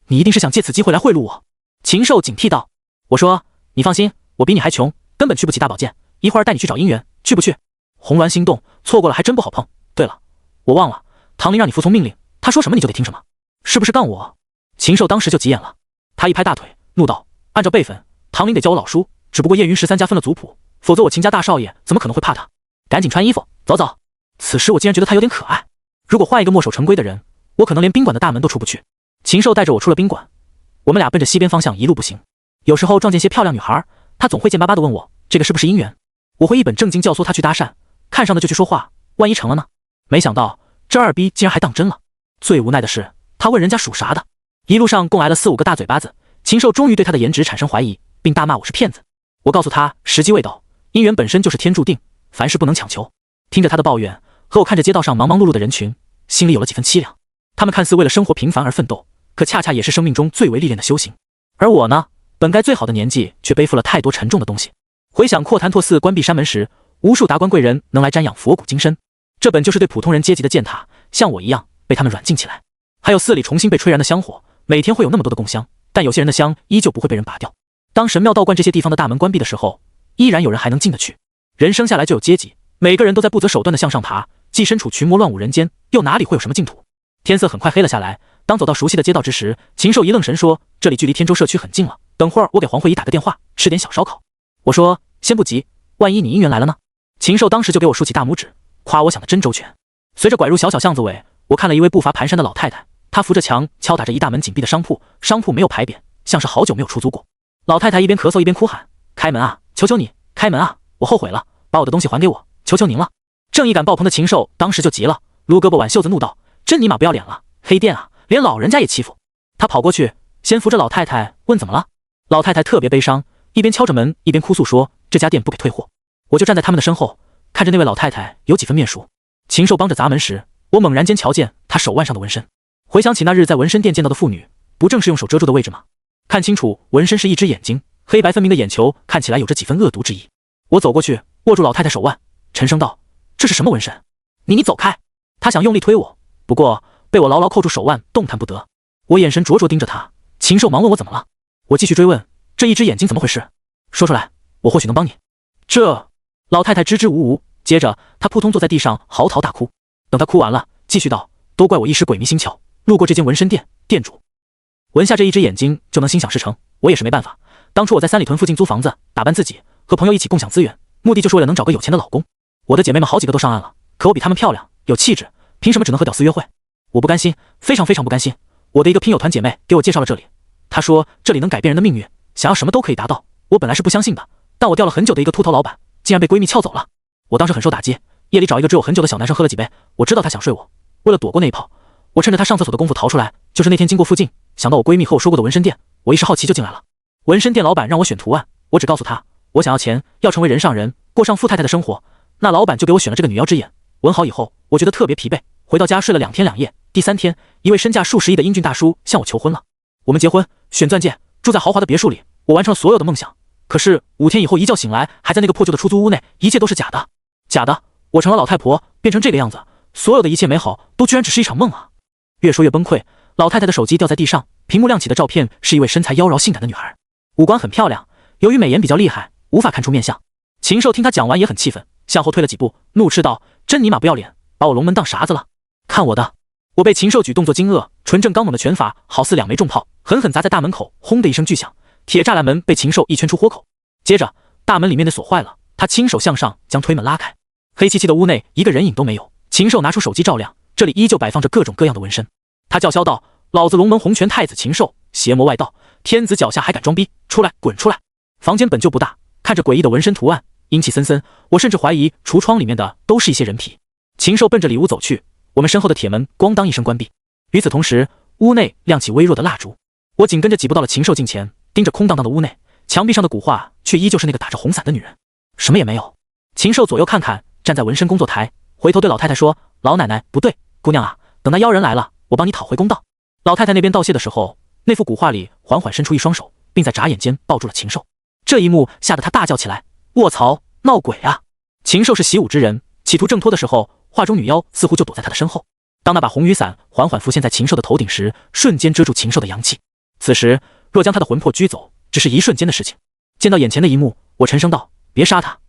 你一定是想借此机会来贿赂我。禽兽警惕道。我说，你放心，我比你还穷，根本去不起大保健，一会儿带你去找姻缘，去不去？红鸾心动，错过了还真不好碰。对了，我忘了，唐林让你服从命令，他说什么你就得听什么，是不是杠我？禽兽当时就急眼了，他一拍大腿，怒道，按照辈分，唐林得叫我老叔，只不过叶云13家分了族谱，否则我秦家大少爷怎么可能会怕他？赶紧穿衣服，走走。此时我竟然觉得他有点可爱，如果换一个墨守成规的人，我可能连宾馆的大门都出不去。禽兽带着我出了宾馆，我们俩奔着西边方向一路步行。有时候撞见些漂亮女孩，他总会贱巴巴地问我，这个是不是姻缘？我会一本正经教唆他去搭讪，看上的就去说话，万一成了呢？没想到这二逼竟然还当真了。最无奈的是，他问人家属啥的。一路上共挨了4、5个大嘴巴子，禽兽终于对他的颜值产生怀疑，并大骂我是骗子。我告诉他，时机未到，姻缘本身就是天注定，凡事不能强求。听着他的抱怨，和我看着街道上忙忙碌碌的人群，心里有了几分凄凉。他们看似为了生活平凡而奋斗，可恰恰也是生命中最为历练的修行。而我呢，本该最好的年纪，却背负了太多沉重的东西。回想阔檀拓寺关闭山门时，无数达官贵人能来瞻仰佛骨金身，这本就是对普通人阶级的践踏，像我一样被他们软禁起来。还有寺里重新被吹燃的香火，每天会有那么多的供香，但有些人的香依旧不会被人拔掉。当神庙道观这些地方的大门关闭的时候，依然有人还能进得去。人生下来就有阶级，每个人都在不择手段的向上爬，既身处群魔乱舞人间，又哪里会有什么净土？天色很快黑了下来，当走到熟悉的街道之时，禽兽一愣神说，这里距离天州社区很近了，等会儿我给黄慧仪打个电话，吃点小烧烤。我说，先不急，万一你姻缘来了呢？禽兽当时就给我竖起大拇指，夸我想的真周全。随着拐入小小巷子尾，我看了一位步伐蹒跚的老太太，她扶着墙敲打着一大门紧闭的商铺，商铺没有牌匾，像是好久没有出租过。老太太一边咳嗽一边哭喊，开门啊，求求你，开门啊，我后悔了，把我的东西还给我，求求您了。正义感爆棚的禽兽当时就急了，撸胳膊挽袖子怒道，真尼玛不要脸了，黑店啊，连老人家也欺负。他跑过去，先扶着老太太问怎么了。老太太特别悲伤，一边敲着门一边哭诉说，这家店不给退货。我就站在他们的身后，看着那位老太太有几分面熟。禽兽帮着砸门时，我猛然间瞧见她手腕上的纹身，回想起那日在纹身店见到的妇女，不正是用手遮住的位置吗？看清楚，纹身是一只眼睛，黑白分明的眼球看起来有着几分恶毒之意。我走过去握住老太太手腕，沉声道，这是什么纹身？你走开。她想用力推我，不过被我牢牢扣住手腕，动弹不得。我眼神灼灼盯着她，禽兽忙问我怎么了。我继续追问，这一只眼睛怎么回事？说出来，我或许能帮你。这老太太支支吾吾，接着她扑通坐在地上嚎啕大哭。等她哭完了，继续道，都怪我一时鬼迷心窍，路过这间纹身店，店主纹下这一只眼睛就能心想事成，我也是没办法。当初我在三里屯附近租房子，打扮自己，和朋友一起共享资源，目的就是为了能找个有钱的老公。我的姐妹们好几个都上岸了，可我比她们漂亮，有气质，凭什么只能和屌丝约会？我不甘心，非常非常不甘心。我的一个拼友团姐妹给我介绍了这里，她说这里能改变人的命运，想要什么都可以达到。我本来是不相信的，但我钓了很久的一个秃头老板，竟然被闺蜜撬走了。我当时很受打击，夜里找一个只有很久的小男生喝了几杯，我知道他想睡我，为了躲过那一炮，我趁着他上厕所的功夫逃出来。就是那天经过附近，想到我闺蜜和我说过的纹身店，我一时好奇就进来了。纹身店老板让我选图案，我只告诉他我想要钱，要成为人上人，过上富太太的生活。那老板就给我选了这个女妖之眼。纹好以后，我觉得特别疲惫，回到家睡了2天2夜。第3天，一位身价数十亿的英俊大叔向我求婚了。我们结婚，选钻戒，住在豪华的别墅里，我完成了所有的梦想。可是5天以后一觉醒来，还在那个破旧的出租屋内，一切都是假的，假的。我成了老太婆，变成这个样子，所有的一切美好都居然只是一场梦啊！越说越崩溃，老太太的手机掉在地上，屏幕亮起的照片是一位身材妖娆性感的女孩，五官很漂亮，由于美颜比较厉害，无法看出面相。禽兽听他讲完也很气愤，向后退了几步，怒斥道：真尼玛不要脸，把我龙门当啥子了？看我的！我被禽兽举动作惊愕，纯正刚猛的拳法好似2枚重炮，狠狠砸在大门口，轰的一声巨响，铁栅栏门被禽兽一圈出豁口。接着大门里面的锁坏了，他亲手向上将推门拉开，黑漆漆的屋内一个人影都没有。禽兽拿出手机照亮，这里依旧摆放着各种各样的纹身。他叫嚣道：老子龙门红拳太子禽兽，邪魔外道，天子脚下还敢装逼，出来，滚出来！房间本就不大，看着诡异的纹身图案，阴气森森，我甚至怀疑橱窗里面的都是一些人皮。禽兽奔着里屋走去，我们身后的铁门咣当一声关闭。与此同时，屋内亮起微弱的蜡烛。我紧跟着挤步到了禽兽近前，盯着空荡荡的屋内，墙壁上的古画却依旧是那个打着红伞的女人，什么也没有。禽兽左右看看，站在纹身工作台，回头对老太太说：“老奶奶，不对，姑娘啊，等那妖人来了，我帮你讨回公道。”老太太那边道谢的时候，那幅古画里缓缓伸出一双手，并在眨眼间抱住了禽兽。这一幕吓得他大叫起来：“卧槽，闹鬼啊！”禽兽是习武之人，企图挣脱的时候，画中女妖似乎就躲在他的身后。当那把红雨伞缓缓浮现在禽兽的头顶时，瞬间遮住禽兽的阳气。此时若将他的魂魄拘走，只是一瞬间的事情。见到眼前的一幕，我沉声道：“别杀他，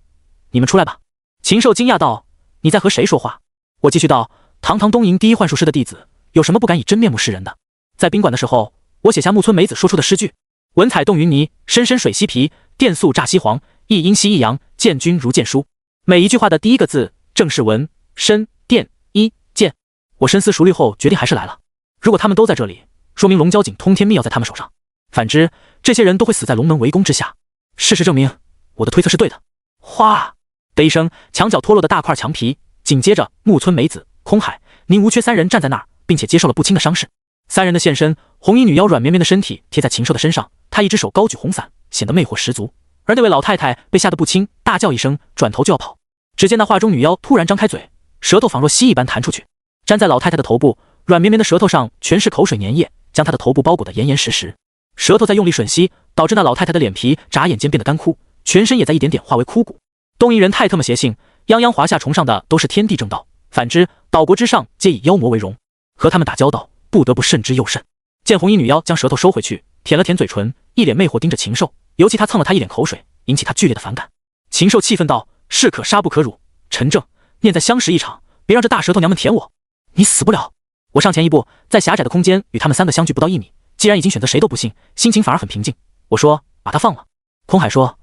你们出来吧。”禽兽惊讶道：“你在和谁说话？”我继续道：“堂堂东瀛第一幻术师的弟子，有什么不敢以真面目示人的？”在宾馆的时候，我写下木村美子说出的诗句：“文采动云泥，深深水西皮，电速乍西黄，一阴西一阳，见君如见书。”每一句话的第一个字正是文、深、电、一、见。我深思熟虑后决定还是来了。如果他们都在这里，说明龙蛟井通天秘钥在他们手上，反之这些人都会死在龙门围攻之下。事实证明我的推测是对的。哗的一声，墙角脱落的大块墙皮，紧接着木村美子、空海、宁无缺三人站在那儿，并且接受了不轻的伤势。三人的现身，红衣女妖软绵绵的身体贴在禽兽的身上，她一只手高举红伞，显得魅惑十足。而那位老太太被吓得不轻，大叫一声，转头就要跑。只见那画中女妖突然张开嘴，舌头仿若蜥一般弹出去，粘在老太太的头部，软绵绵的舌头上全是口水粘液，将她的头部包裹得严严实实。舌头在用力吮吸，导致那老太太的脸皮眨眼间变得干枯，全身也在一点点化为枯骨。东瀛人太特么邪性，泱泱华夏崇尚的都是天地正道，反之岛国之上皆以妖魔为荣，和他们打交道不得不慎之又慎。见红衣女妖将舌头收回去，舔了舔嘴唇，一脸魅惑盯着禽兽，尤其他蹭了他一脸口水，引起他剧烈的反感。禽兽气愤道：“士可杀不可辱，陈正，念在相识一场，别让这大舌头娘们舔我，你死不了！”我上前一步，在狭窄的空间与他们三个相距不到1米，既然已经选择谁都不信，心情反而很平静。我说：“把他放了。”空海说：“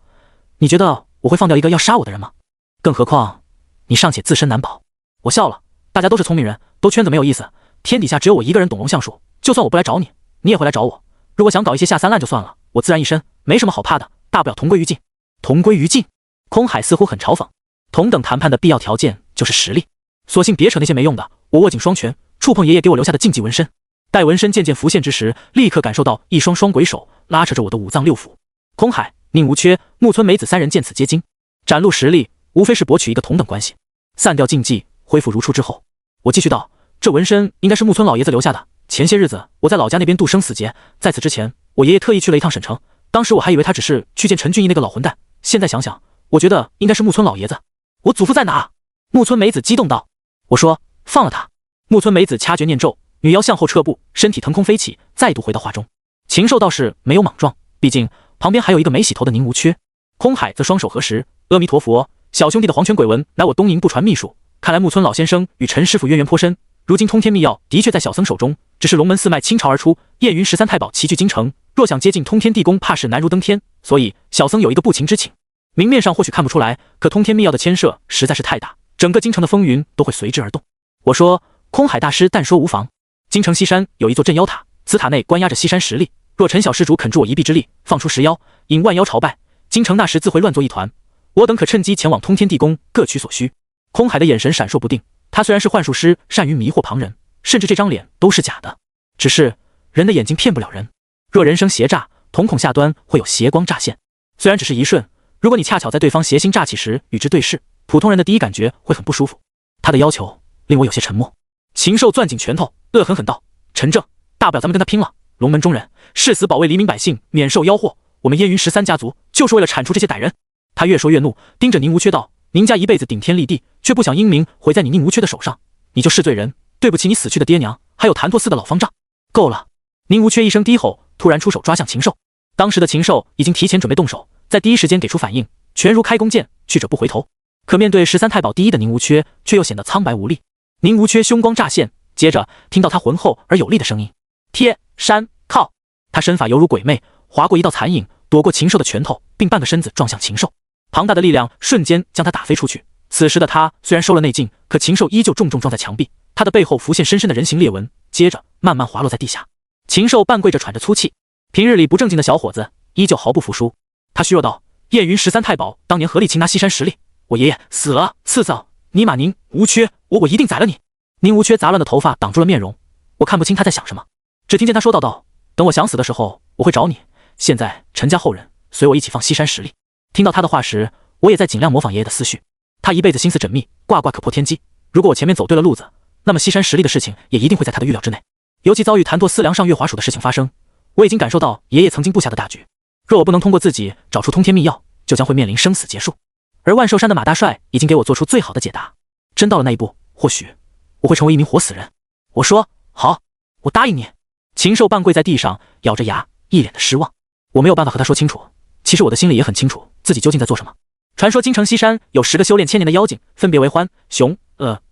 你觉得我会放掉一个要杀我的人吗？更何况你尚且自身难保。”我笑了，大家都是聪明人，都圈子没有意思，天底下只有我一个人懂龙象术，就算我不来找你，你也会来找我。如果想搞一些下三滥就算了，我自然一身，没什么好怕的，大不了同归于尽。同归于尽？空海似乎很嘲讽。同等谈判的必要条件就是实力，索性别扯那些没用的。我握紧双拳，触碰爷爷给我留下的禁忌纹身。待纹身渐渐浮现之时，立刻感受到一双双鬼手拉扯着我的五脏六腑。空海、宁无缺、木村美子三人见此皆惊，展露实力无非是博取一个同等关系。散掉禁忌，恢复如初之后，我继续道：“这纹身应该是木村老爷子留下的。前些日子我在老家那边度生死劫，在此之前，我爷爷特意去了一趟沈城，当时我还以为他只是去见陈俊义那个老混蛋，现在想想，我觉得应该是木村老爷子。我祖父在哪？”木村美子激动道。我说：“放了他。”木村美子掐诀念咒，女妖向后撤步，身体腾空飞起，再度回到画中。禽兽倒是没有莽撞，毕竟旁边还有一个没洗头的宁无缺。空海则双手合十：“阿弥陀佛，小兄弟的黄泉鬼纹乃我东瀛不传秘术，看来木村老先生与陈师傅渊源颇深。如今通天秘钥的确在小僧手中，只是龙门四脉倾巢而出，燕云13太保齐聚京城，若想接近通天地宫，怕是难如登天。所以小僧有一个不情之请。明面上或许看不出来，可通天秘钥的牵涉实在是太大，整个京城的风云都会随之而动。”我说：“空海大师但说无妨。京城西山有一座镇妖塔，此塔内关押着西山实力，若陈小施主肯助我一臂之力，放出10妖，引万妖朝拜，京城那时自会乱作一团。我等可趁机前往通天地宫，各取所需。”空海的眼神闪烁不定，他虽然是幻术师，善于迷惑旁人，甚至这张脸都是假的，只是人的眼睛骗不了人，若人生邪诈，瞳孔下端会有邪光乍现，虽然只是一瞬，如果你恰巧在对方邪心乍起时与之对视，普通人的第一感觉会很不舒服。他的要求令我有些沉默。禽兽攥紧拳头，恶狠狠道：“陈正，大不了咱们跟他拼了！龙门中人誓死保卫黎民百姓，免受妖祸。我们燕云13家族就是为了铲除这些歹人。”他越说越怒，盯着宁无缺道：“您家一辈子顶天立地，却不想英名毁在你宁无缺的手上，你就是罪人，对不起你死去的爹娘，还有潭柘寺的老方丈。够了！”宁无缺一声低吼，突然出手抓向禽兽。当时的禽兽已经提前准备动手，在第一时间给出反应，拳如开弓箭，去者不回头。可面对13太保第一的宁无缺，却又显得苍白无力。宁无缺凶光乍现，接着听到他浑厚而有力的声音：“贴山靠！”他身法犹如鬼魅，划过一道残影，躲过禽兽的拳头，并半个身子撞向禽兽。庞大的力量瞬间将他打飞出去。此时的他虽然收了内劲，可禽兽依旧重重撞在墙壁，他的背后浮现深深的人形裂纹，接着慢慢滑落在地下。禽兽半跪着喘着粗气，平日里不正经的小伙子依旧毫不服输。他虚弱道：“燕云13太保当年合力擒拿西山实力，我爷爷死了，次子，尼玛宁无缺，我一定宰了你！”宁无缺杂乱的头发挡住了面容，我看不清他在想什么，只听见他说道：“等我想死的时候，我会找你。现在陈家后人，随我一起放西山实力。”听到他的话时，我也在尽量模仿爷爷的思绪。他一辈子心思缜密，卦卦可破天机。如果我前面走对了路子，那么西山实力的事情也一定会在他的预料之内。尤其遭遇谭拓思量上月华蜀的事情发生，我已经感受到爷爷曾经布下的大局。若我不能通过自己找出通天秘药，就将会面临生死结束。而万寿山的马大帅已经给我做出最好的解答。真到了那一步，或许我会成为一名活死人。我说好，我答应你。禽兽半跪在地上，咬着牙，一脸的失望。我没有办法和他说清楚，其实我的心里也很清楚自己究竟在做什么。传说京城西山有10个修炼千年的妖精，分别为獾、熊、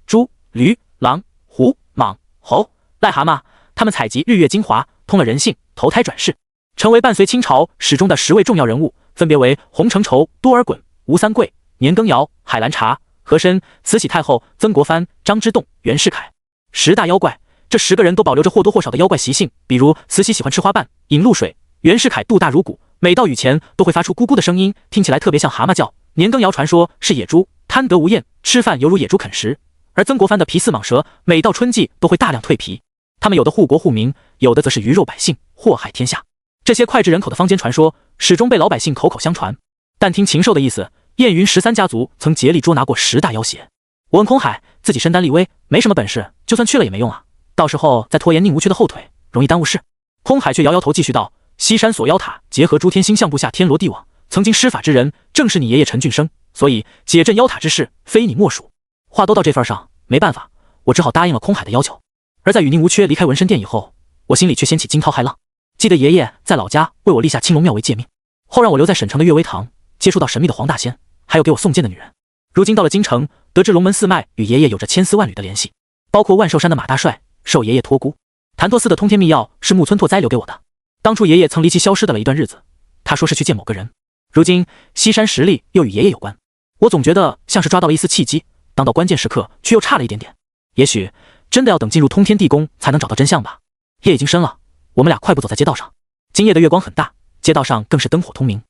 猪、驴、狼、虎、蟒、猴、癞蛤蟆。他们采集日月精华，通了人性，投胎转世，成为伴随清朝始终的10位重要人物，分别为洪承畴、多尔衮、吴三桂、年羹尧、海兰察、和珅、慈禧太后、曾国藩、张之洞、袁世凯。10大妖怪，这10个人都保留着或多或少的妖怪习性，比如慈禧喜欢吃花瓣、饮露水，袁世凯肚大如鼓，每到雨前都会发出咕咕的声音，听起来特别像蛤蟆叫。年羹尧传说是野猪，贪得无厌，吃饭犹如野猪啃食。而曾国藩的皮似蟒蛇，每到春季都会大量蜕皮。他们有的护国护民，有的则是鱼肉百姓，祸害天下。这些脍炙人口的坊间传说，始终被老百姓口口相传。但听禽兽的意思，燕云13家族曾竭力捉拿过10大妖邪。我问空海，自己身单力微，没什么本事，就算去了也没用啊，到时候再拖延宁无缺的后腿，容易耽误事。空海却摇摇头，继续道：西山锁妖塔结合诸天星象布下天罗地网，曾经施法之人正是你爷爷陈俊生，所以解镇妖塔之事非你莫属。话都到这份上，没办法，我只好答应了空海的要求。而在与宁无缺离开纹身店以后，我心里却掀起惊涛骇浪。记得爷爷在老家为我立下青龙庙为戒命，后让我留在省城的岳微堂，接触到神秘的黄大仙，还有给我送剑的女人。如今到了京城，得知龙门四脉与爷爷有着千丝万缕的联系，包括万寿山的马大帅受爷爷托孤，谭拓寺的通天秘药是木村拓哉留给我的。当初爷爷曾离奇消失的了一段日子，他说是去见某个人。如今西山实力又与爷爷有关，我总觉得像是抓到了一丝契机，当到关键时刻却又差了一点点。也许真的要等进入通天地宫才能找到真相吧。夜已经深了，我们俩快步走在街道上。今夜的月光很大，街道上更是灯火通明。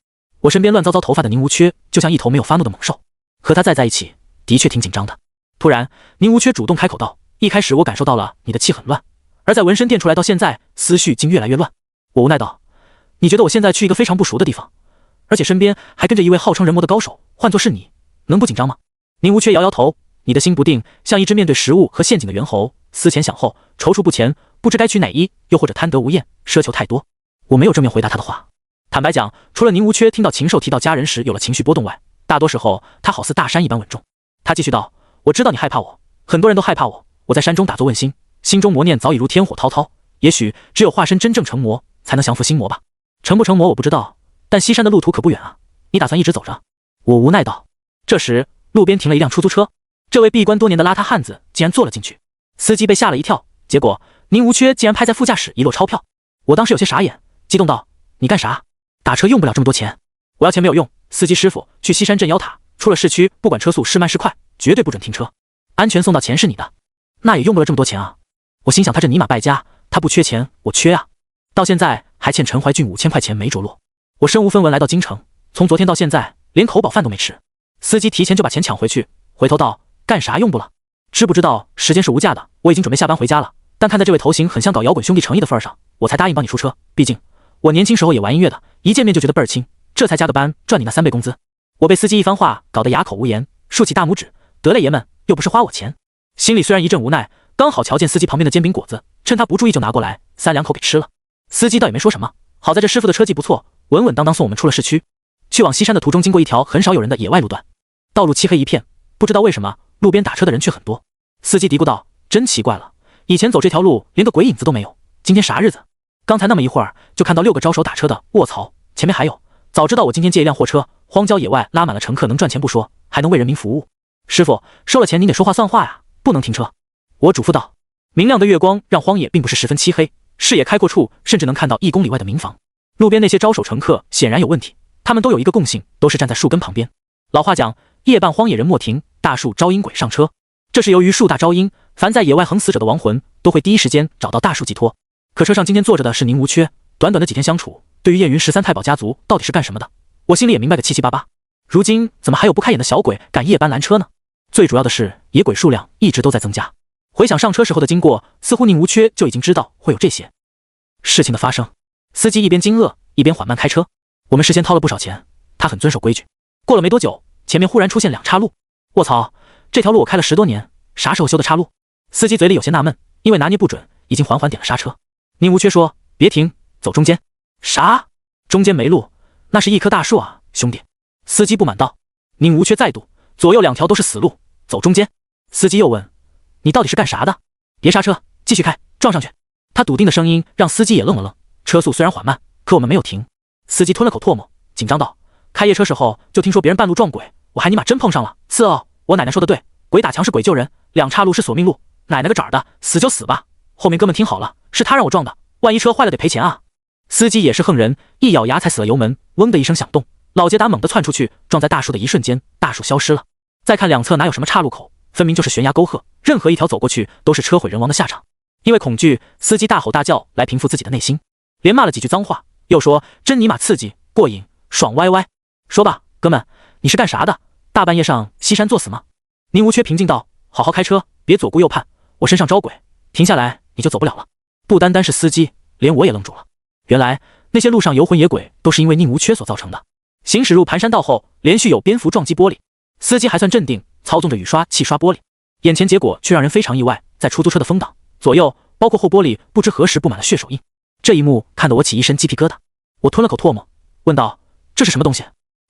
我身边乱糟糟头发的宁无缺就像一头没有发怒的猛兽，和他在一起的确挺紧张的。突然宁无缺主动开口道：一开始我感受到了你的气很乱，而在纹身店出来到现在，思绪竟越来越乱。我无奈道：你觉得我现在去一个非常不熟的地方，而且身边还跟着一位号称人魔的高手，换作是你能不紧张吗？宁无缺摇摇头，你的心不定，像一只面对食物和陷阱的猿猴，思前想后，踌躇不前，不知该取哪一，又或者贪得无厌，奢求太多。我没有正面回答他的话。坦白讲，除了宁无缺听到禽兽提到家人时有了情绪波动外，大多时候他好似大山一般稳重。他继续道：我知道你害怕我，很多人都害怕我，我在山中打坐问心，心中魔念早已如天火滔滔，也许只有化身真正成魔，才能降服心魔吧。成不成魔我不知道，但西山的路途可不远啊，你打算一直走着？我无奈道。这时路边停了一辆出租车，这位闭关多年的邋遢汉子竟然坐了进去，司机被吓了一跳，结果宁无缺竟然拍在副驾驶一摞钞票。我当时有些傻眼，激动道：你干啥？打车用不了这么多钱。我要钱没有用，司机师傅，去西山镇妖塔，出了市区不管车速是慢是快，绝对不准停车，安全送到钱是你的。那也用不了这么多钱啊。我心想他这尼玛败家，他不缺钱我缺啊，到现在还欠陈怀俊5000块钱没着落。我身无分文来到京城，从昨天到现在连口饱饭都没吃。司机提前就把钱抢回去，回头道：干啥用不了？知不知道时间是无价的？我已经准备下班回家了，但看在这位头型很像搞摇滚兄弟诚意的份上，我才答应帮你出车。毕竟我年轻时候也玩音乐的，一见面就觉得倍儿亲，这才加个班赚你那3倍工资。我被司机一番话搞得哑口无言，竖起大拇指，得嘞爷们，又不是花我钱。心里虽然一阵无奈，刚好瞧见司机旁边的煎饼果子，趁他不注意就拿过来，3两口给吃了。司机倒也没说什么，好在这师傅的车技不错，稳稳当当送我们出了市区。去往西山的途中经过一条很少有人的野外路段，道路漆黑一片，不知道为什么路边打车的人却很多。司机嘀咕道：真奇怪了，以前走这条路连个鬼影子都没有，今天啥日子？刚才那么一会儿就看到6个招手打车的，卧槽，前面还有。早知道我今天借一辆货车，荒郊野外拉满了乘客，能赚钱不说，还能为人民服务。师傅，收了钱您得说话算话呀，不能停车。我嘱咐道。明亮的月光让荒野并不是十分漆黑，视野开阔处甚至能看到1公里外的民房。路边那些招手乘客显然有问题，他们都有一个共性，都是站在树根旁边。老话讲，夜半荒野人莫停，大树招阴鬼上车。这是由于树大招阴，凡在野外横死者的亡魂都会第一时间找到大树寄托。可车上今天坐着的是宁无缺，短短的几天相处，对于燕云13太保家族到底是干什么的，我心里也明白个七七八八。如今怎么还有不开眼的小鬼敢夜班拦车呢？最主要的是野鬼数量一直都在增加。回想上车时候的经过，似乎宁无缺就已经知道会有这些事情的发生。司机一边惊愕一边缓慢开车。我们事先掏了不少钱，他很遵守规矩。过了没多久，前面忽然出现2岔路。卧槽，这条路我开了10多年，啥时候修的岔路？司机嘴里有些纳闷，因为拿捏不准，已经缓缓点了刹车。宁无缺说：“别停，走中间。”啥？中间没路？那是一棵大树啊，兄弟！司机不满道。宁无缺再度：“左右2条都是死路，走中间。”司机又问：“你到底是干啥的？”别刹车，继续开，撞上去。他笃定的声音让司机也愣了愣。车速虽然缓慢，可我们没有停。司机吞了口唾沫，紧张道：“开夜车时候就听说别人半路撞鬼，我还尼玛真碰上了。是哦，我奶奶说的对，鬼打墙是鬼救人，2岔路是索命路。奶奶个爪的，死就死吧。后面哥们听好了，是他让我撞的，万一车坏了得赔钱啊。”司机也是横人，一咬牙才死了油门，嗡的一声响动，老捷达猛地窜出去，撞在大树的一瞬间，大树消失了。再看两侧哪有什么岔路口，分明就是悬崖沟壑，任何一条走过去都是车毁人亡的下场。因为恐惧，司机大吼大叫来平复自己的内心，连骂了几句脏话，又说真尼玛刺激过瘾爽歪歪。说吧，哥们，你是干啥的？大半夜上西山作死吗？宁无缺平静道：好好开车，别左顾右盼，我身上招鬼，停下来你就走不了了。不单单是司机，连我也愣住了。原来那些路上游魂野鬼都是因为宁无缺所造成的。行驶入盘山道后，连续有蝙蝠撞击玻璃，司机还算镇定，操纵着雨刷器刷玻璃，眼前结果却让人非常意外，在出租车的风挡左右，包括后玻璃，不知何时布满了血手印。这一幕看得我起一身鸡皮疙瘩。我吞了口唾沫，问道：这是什么东西？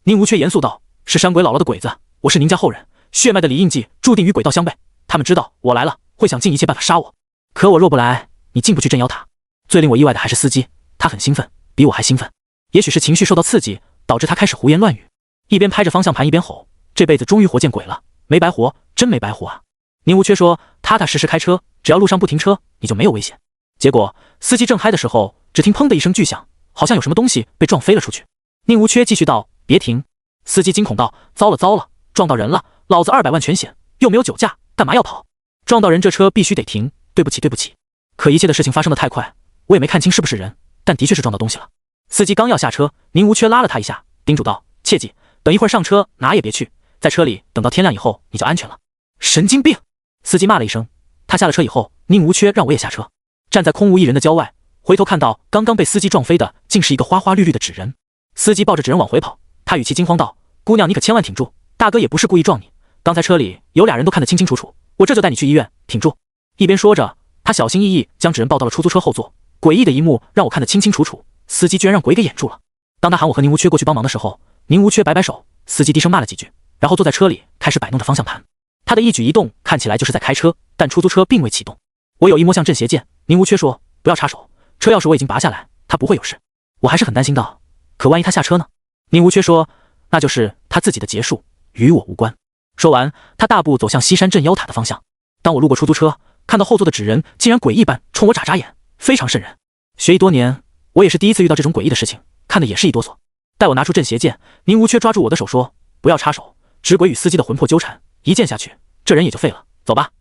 宁无缺严肃道：是山鬼姥姥的鬼子，我是宁家后人，血脉的里印记注定与鬼道相悖，他们知道我来了，会想尽一切办法杀我。可我若不来，你进不去镇妖塔。最令我意外的还是司机，他很兴奋，比我还兴奋。也许是情绪受到刺激，导致他开始胡言乱语，一边拍着方向盘一边吼：这辈子终于活见鬼了，没白活，真没白活啊。宁无缺说：踏踏实实开车，只要路上不停车，你就没有危险。结果司机正嗨的时候，只听砰的一声巨响，好像有什么东西被撞飞了出去。宁无缺继续道：别停。司机惊恐道：糟了糟了，撞到人了，老子200万全险，又没有酒驾，干嘛要跑？撞到人这车必须得停，对不起对不起。可一切的事情发生得太快，我也没看清是不是人，但的确是撞到东西了。司机刚要下车，宁无缺拉了他一下，叮嘱道：切记，等一会儿上车哪也别去，在车里等到天亮以后你就安全了。神经病！司机骂了一声。他下了车以后，宁无缺让我也下车，站在空无一人的郊外，回头看到刚刚被司机撞飞的竟是一个花花绿绿的纸人。司机抱着纸人往回跑，他语气惊慌道：姑娘你可千万挺住，大哥也不是故意撞你，刚才车里有俩人都看得清清楚楚，我这就带你去医院，挺住。一边说着，他小心翼翼将纸人抱到了出租车后座。诡异的一幕让我看得清清楚楚，司机居然让鬼给掩住了。当他喊我和宁无缺过去帮忙的时候，宁无缺摆摆手，司机低声骂了几句，然后坐在车里开始摆弄着方向盘。他的一举一动看起来就是在开车，但出租车并未启动。我有意摸向镇邪剑，宁无缺说：不要插手，车钥匙我已经拔下来，他不会有事。我还是很担心的，可万一他下车呢？宁无缺说：那就是他自己的结束，与我无关。说完，他大步走向西山镇妖塔的方向。当我路过出租车，看到后座的纸人竟然诡异般冲我眨眨眼，非常瘆人。学艺多年，我也是第一次遇到这种诡异的事情，看得也是一哆嗦。待我拿出镇邪剑，宁无缺抓住我的手说：不要插手，纸鬼与司机的魂魄纠缠，一剑下去，这人也就废了，走吧。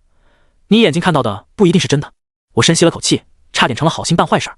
你眼睛看到的不一定是真的。我深吸了口气，差点成了好心办坏事。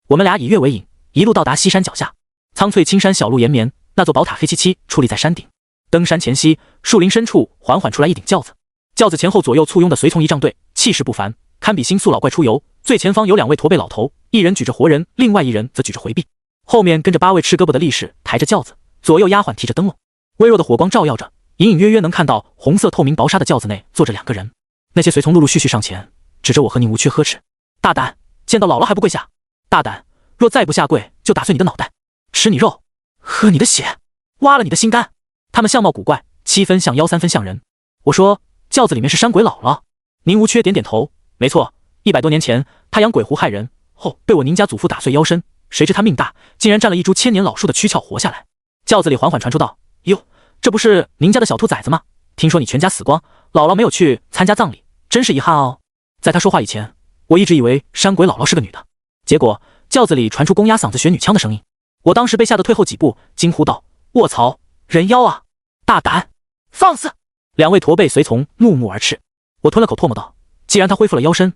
我们俩以月为引，一路到达西山脚下。苍翠青山小路延绵，那座宝塔黑漆漆矗立在山顶。登山前夕，树林深处缓缓出来一顶轿子，轿子前后左右簇拥的随从仪仗队，气势不凡，堪比新宿老怪出游。最前方有2位驼背老头，一人举着活人，另外一人则举着回臂，后面跟着8位赤胳膊的力士抬着轿子，左右丫鬟提着灯笼，微弱的火光照耀着，隐隐约约能看到红色透明薄纱的轿子内坐着2个人。那些随从陆陆续续上前，指着我和宁无缺呵斥：大胆，见到姥姥还不跪下！大胆，若再不下跪，就打碎你的脑袋，吃你肉，喝你的血，挖了你的心肝。他们相貌古怪，7分像妖，3分像人。我说：轿子里面是山鬼姥姥。宁无缺点点头：没错，100多年前他养鬼狐害人后，被我宁家祖父打碎腰身，谁知他命大，竟然占了一株千年老树的躯壳活下来。轿子里缓缓传出道：哟，这不是宁家的小兔崽子吗？听说你全家死光，姥姥没有去参加葬礼，真是遗憾哦。在他说话以前，我一直以为山鬼姥姥是个女的，结果轿子里传出公鸭嗓子学女腔的声音。我当时被吓得退后几步，惊呼道：卧槽，人妖啊！大胆，放肆！2位驼背随从怒目而斥。我吞了口唾沫道：既然他恢复了腰身，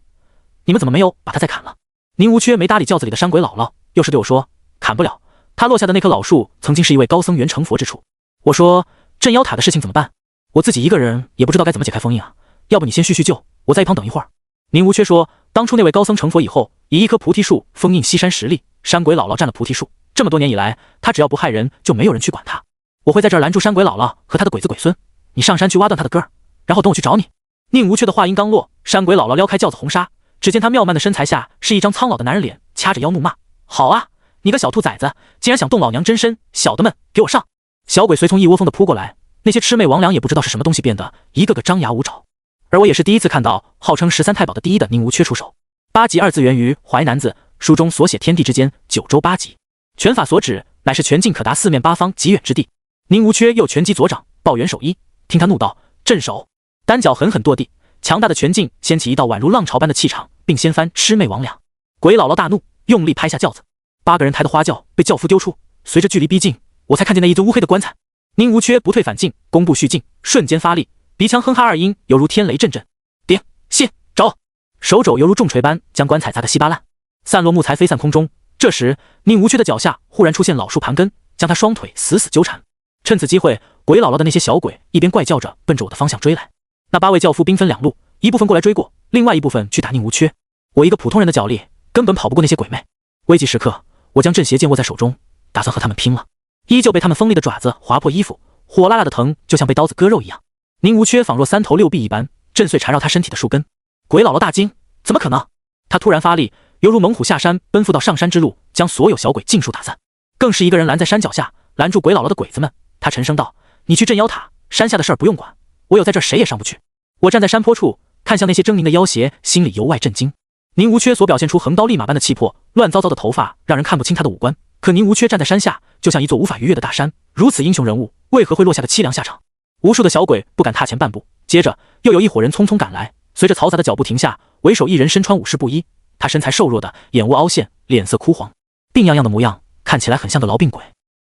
你们怎么没有把他再砍了？宁无缺没搭理轿子里的山鬼姥姥，又是对我说：砍不了，他落下的那棵老树曾经是一位高僧原成佛之处。我说：镇妖塔的事情怎么办？我自己一个人也不知道该怎么解开封印啊，要不你先叙叙旧，我在一旁等一会儿。宁无缺说，当初那位高僧成佛以后，以一棵菩提树封印西山实力，山鬼姥姥占了菩提树。这么多年以来，他只要不害人，就没有人去管他。我会在这儿拦住山鬼姥姥和他的鬼子鬼孙，你上山去挖断他的根儿，然后等我去找你。宁无缺的话音刚落，山鬼姥姥撩开轿子红纱，只见他妙曼的身材下是一张苍老的男人脸，掐着腰怒骂：好啊，你个小兔崽子，竟然想动老娘真身，小的们给我上！小鬼随从一窝蜂的扑过来，那些魑魅魍魉也不知道是什么东西变的，一个个张牙舞爪。而我也是第一次看到号称13太保的第一的宁无缺出手。八极二字源于《淮南子》，书中所写天地之间，九州八极，拳法所指乃是全境可达四面八方极远之地。宁无缺又拳击左掌，抱元手一，听他怒道：镇手！单脚狠狠跺地，强大的拳劲掀起一道宛如浪潮般的气场，并掀翻魑魅魍魉。鬼姥姥大怒，用力拍下轿子，8个人抬的花轿被轿夫丢出。随着距离逼近，我才看见那一尊乌黑的棺材。宁无缺不退反进，弓步续进，瞬间发力，鼻腔哼哈二音，犹如天雷阵阵。顶、卸、肘，手肘犹如重锤般将棺材砸得稀巴烂，散落木材飞散空中。这时，宁无缺的脚下忽然出现老树盘根，将他双腿死死纠缠。趁此机会，鬼姥姥的那些小鬼一边怪叫着奔着我的方向追来。那8位轿夫兵分两路，一部分过来追过，另外一部分去打宁无缺。我一个普通人的脚力根本跑不过那些鬼魅。危急时刻，我将镇邪剑握在手中，打算和他们拼了。依旧被他们锋利的爪子划破衣服，火辣辣的疼，就像被刀子割肉一样。宁无缺仿若3头6臂一般，震碎缠绕他身体的树根。鬼姥姥大惊，怎么可能？他突然发力，犹如猛虎下山，奔赴到上山之路，将所有小鬼尽数打散。更是一个人拦在山脚下，拦住鬼姥姥的鬼子们。他沉声道：你去镇妖塔，山下的事儿不用管，我有在这儿谁也上不去。我站在山坡处，看向那些狰狞的妖邪，心里由外震惊。宁无缺所表现出横刀立马般的气魄，乱糟糟的头发让人看不清他的五官。可宁无缺站在山下，就像一座无法逾越的大山，如此英雄人物，为何会落下个凄凉下场？无数的小鬼不敢踏前半步，接着又有一伙人匆匆赶来，随着嘈杂的脚步停下，为首一人身穿武士布衣，他身材瘦弱的，眼窝凹陷，脸色枯黄，病怏怏的模样，看起来很像个痨病鬼。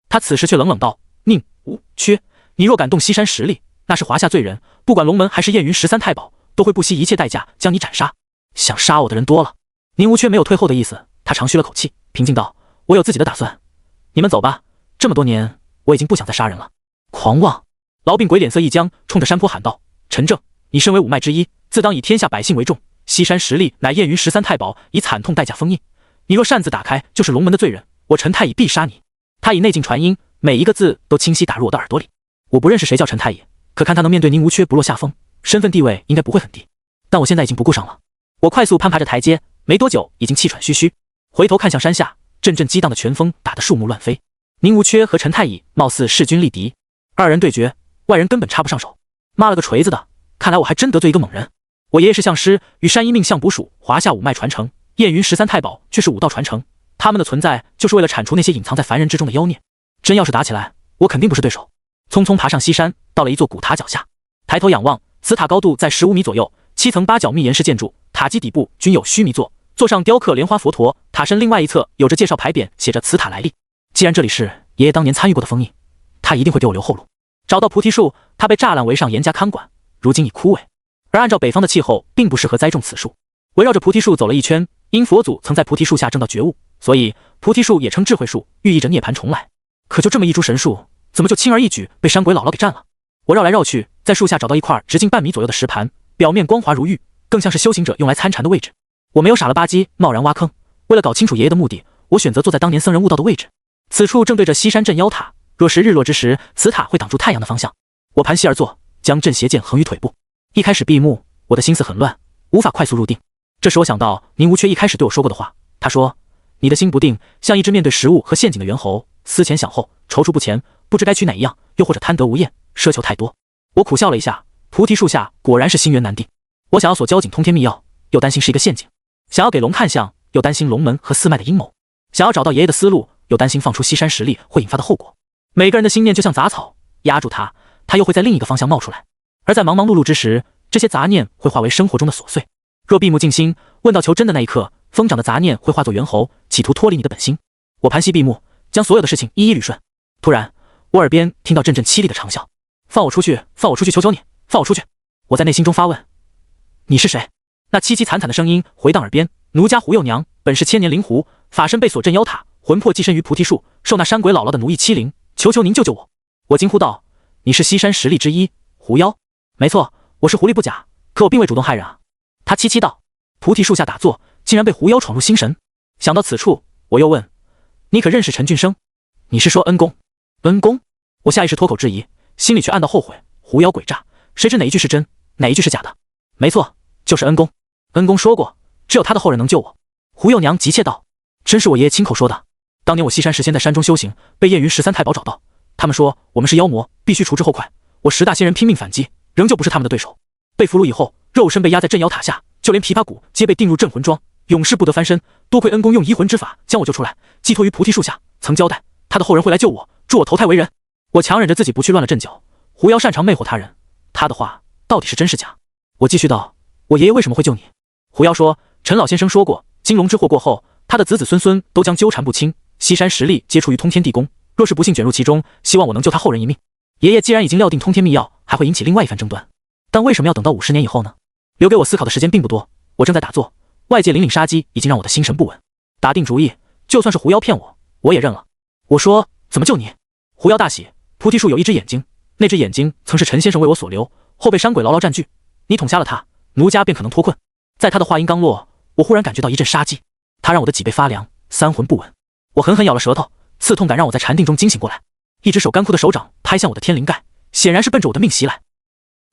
他此时却冷冷道：宁无缺，你若敢动西山实力，那是华夏罪人，不管龙门还是燕云13太保，都会不惜一切代价将你斩杀。想杀我的人多了。宁无缺没有退后的意思，他长吁了口气，平静道：我有自己的打算，你们走吧，这么多年我已经不想再杀人了。狂妄！痨病鬼脸色一僵，冲着山坡喊道：陈正，你身为5脉之一，自当以天下百姓为重，西山实力乃燕云13太保以惨痛代价封印，你若擅自打开，就是龙门的罪人，我陈太乙必杀你。他以内劲传音，每一个字都清晰打入我的耳朵里。我不认识谁叫陈太乙，可看他能面对宁无缺不落下风，身份地位应该不会很低，但我现在已经不顾上了。我快速攀爬着台阶，没多久已经气喘吁吁，回头看向山下，阵阵激荡的拳风打得树木乱飞。宁无缺和陈太乙貌似势均力敌，二人对决，外人根本插不上手。妈了个锤子的，看来我还真得罪一个猛人。我爷爷是相师，与山医命相捕属，华夏5脉传承，燕云13太保却是5道传承，他们的存在就是为了铲除那些隐藏在凡人之中的妖孽。真要是打起来，我肯定不是对手。匆匆爬上西山，到了一座古塔脚下，抬头仰望，此塔高度在15米左右，7层8角密岩式建筑，塔基底部均有须弥座，座上雕刻莲花佛陀，塔身另外一侧有着介绍牌匾，写着此塔来历。既然这里是爷爷当年参与过的封印，他一定会给我留后路。找到菩提树，它被栅栏围上，严加看管，如今已枯萎。而按照北方的气候，并不适合栽种此树。围绕着菩提树走了一圈，因佛祖曾在菩提树下证到觉悟，所以菩提树也称智慧树，寓意着涅槃重来。可就这么一株神树，怎么就轻而易举被山鬼姥姥给占了？我绕来绕去，在树下找到一块直径半米左右的石盘，表面光滑如玉，更像是修行者用来参禅的位置。我没有傻了吧唧贸然挖坑，为了搞清楚爷爷的目的，我选择坐在当年僧人悟道的位置。此处正对着西山镇妖塔，若是日落之时，此塔会挡住太阳的方向。我盘膝而坐，将镇邪剑横于腿部。一开始闭目，我的心思很乱，无法快速入定。这时我想到宁无缺一开始对我说过的话，他说：你的心不定，像一只面对食物和陷阱的猿猴，思前想后，踌躇不前，不知该取哪一样，又或者贪得无厌，奢求太多。我苦笑了一下，菩提树下果然是心猿难定。我想要索交警通天秘钥，又担心是一个陷阱；想要给龙看相，又担心龙门和4脉的阴谋；想要找到爷爷的思路，又担心放出西山实力会引发的后果。每个人的心念就像杂草，压住它，它又会在另一个方向冒出来。而在忙忙碌碌之时，这些杂念会化为生活中的琐碎。若闭目静心，问到求真的那一刻，疯长的杂念会化作猿猴，企图脱离你的本心。我盘膝闭目，将所有的事情一一捋顺。突然，我耳边听到阵阵凄厉的长啸：放我出去，放我出去，求求你，放我出去！我在内心中发问：你是谁？那凄凄惨惨的声音回荡耳边：奴家胡幼娘，本是千年灵狐，法身被锁镇妖塔，魂魄寄身于菩提树，受那山鬼姥姥的奴役欺凌，求求您救救我！我惊呼道：你是西山实力之一狐妖？没错，我是狐狸不假，可我并未主动害人啊。他凄凄道：菩提树下打坐，竟然被狐妖闯入心神。想到此处，我又问：你可认识陈俊生？你是说恩公？恩公？我下意识脱口质疑，心里却暗道后悔，狐妖诡诈，谁知哪一句是真，哪一句是假的？没错，就是恩公。恩公说过，只有他的后人能救我。胡幼娘急切道：真是我爷爷亲口说的。当年我西山时仙在山中修行，被燕云13太保找到，他们说我们是妖魔，必须除之后快。我10大仙人拼命反击，仍旧不是他们的对手。被俘虏以后，肉身被压在镇妖塔下，就连琵琶骨皆被钉入镇魂桩，永世不得翻身。多亏恩公用移魂之法将我救出来，寄托于菩提树下，曾交代他的后人会来救我，助我投胎为人。我强忍着自己不去乱了阵脚。狐妖擅长魅惑他人，他的话到底是真是假？我继续道：我爷爷为什么会救你？狐妖说，陈老先生说过，金龙之祸过后，他的子子孙孙都将纠缠不清，西山实力皆出于通天地宫，若是不幸卷入其中，希望我能救他后人一命。爷爷既然已经料定通天秘药还会引起另外一番争端，但为什么要等到50年以后呢？留给我思考的时间并不多，我正在打坐，外界凛凛杀机已经让我的心神不稳。打定主意，就算是狐妖骗我，我也认了。我说，怎么救你？狐妖大喜，菩提树有一只眼睛，那只眼睛曾是陈先生为我所留，后被山鬼牢牢占据，你捅瞎了他，奴家便可能脱困。在他的话音刚落，我忽然感觉到一阵杀机，他让我的脊背发凉，三魂不稳。我狠狠咬了舌头，刺痛感让我在禅定中惊醒过来，一只手干枯的手掌拍向我的天灵盖，显然是奔着我的命袭来。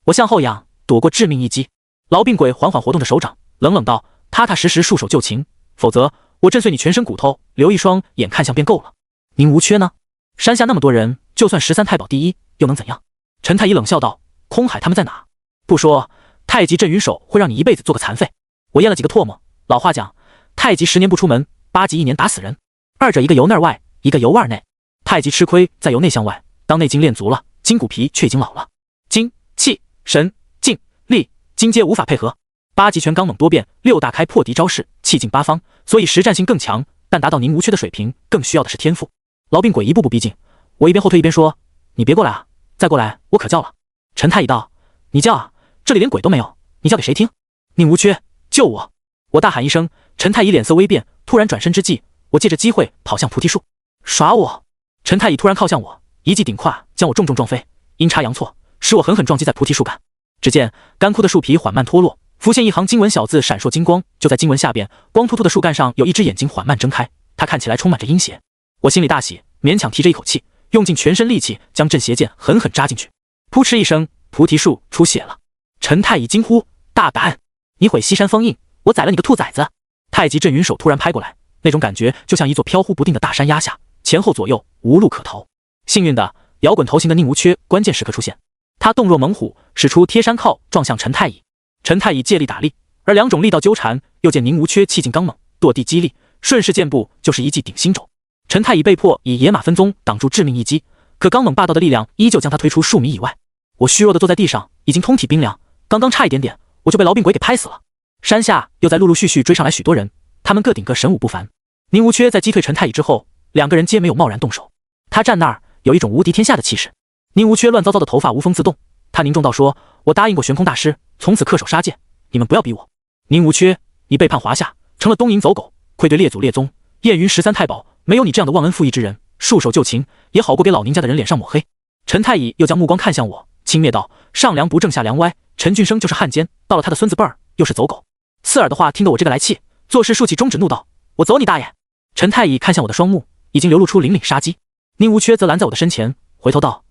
我向后仰，躲过致命一击。痨病鬼缓缓活动着手掌，冷冷道：踏踏实实束手就擒，否则我震碎你全身骨头，留一双眼看相便够了。您无缺呢？山下那么多人，就算13太保第一，又能怎样？陈太医冷笑道：空海他们在哪？不说，太极镇云手会让你一辈子做个残废。我咽了几个唾沫。老话讲，太极10年不出门，八极1年打死人，二者一个由内而外，一个由外而内。太极吃亏在由内向外，当内经练足了，筋骨皮却已经老了，精气神劲力筋皆无法配合。八极拳刚猛多变，6大开破敌招式，气尽八方，所以实战性更强，但达到您无缺的水平，更需要的是天赋。痨病鬼一步步逼近，我一边后退一边说：你别过来啊，再过来我可叫了。陈太医道：你叫啊，这里连鬼都没有，你叫给谁听？宁无缺，救我！我大喊一声，陈太医脸色微变，突然转身之际，我借着机会跑向菩提树。耍我！陈太医突然靠向我，一记顶胯将我重重撞飞，阴差阳错，使我狠狠撞击在菩提树干。只见干枯的树皮缓慢脱落，浮现一行经文小字，闪烁金光。就在经文下边，光秃秃的树干上有一只眼睛缓慢睁开，它看起来充满着阴邪。我心里大喜，勉强提着一口气，用尽全身力气将镇邪剑狠狠扎进去。噗嗤一声，菩提树出血了。陈太医惊呼：大胆！你毁西山封印，我宰了你个兔崽子！太极镇云手突然拍过来，那种感觉就像一座飘忽不定的大山压下，前后左右无路可逃。幸运的，摇滚头型的宁无缺关键时刻出现，他动若猛虎，使出贴山靠撞向陈太医。陈太医借力打力，而两种力道纠缠，又见宁无缺气劲刚猛，跺地激励，顺势箭步就是一记顶心肘。陈太医被迫以野马分鬃挡住致命一击，可刚猛霸道的力量依旧将他推出数米以外。我虚弱的坐在地上，已经通体冰凉，刚刚差一点点，我就被痨病鬼给拍死了。山下又在陆陆续续追上来许多人，他们个顶个神武不凡。宁无缺在击退陈太医之后，两个人皆没有贸然动手，他站那儿有一种无敌天下的气势。宁无缺乱糟糟的头发无风自动，他凝重道说：我答应过玄空大师，从此恪守杀戒，你们不要逼我。宁无缺，你背叛华夏，成了东瀛走狗，愧对列祖列宗，燕云13太保，没有你这样的忘恩负义之人，束手就擒也好过给老宁家的人脸上抹黑。陈太医又将目光看向我，轻蔑道：上梁不正下梁歪，陈俊生就是汉奸，到了他的孙子辈儿又是走狗。刺耳的话听得我这个来气，做事竖起中指怒道：我走你大爷！陈太医看向我的双目，已经流露出凛凛杀机。宁无缺则拦在我的身前，回头道：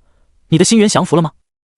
你的心源降服了吗？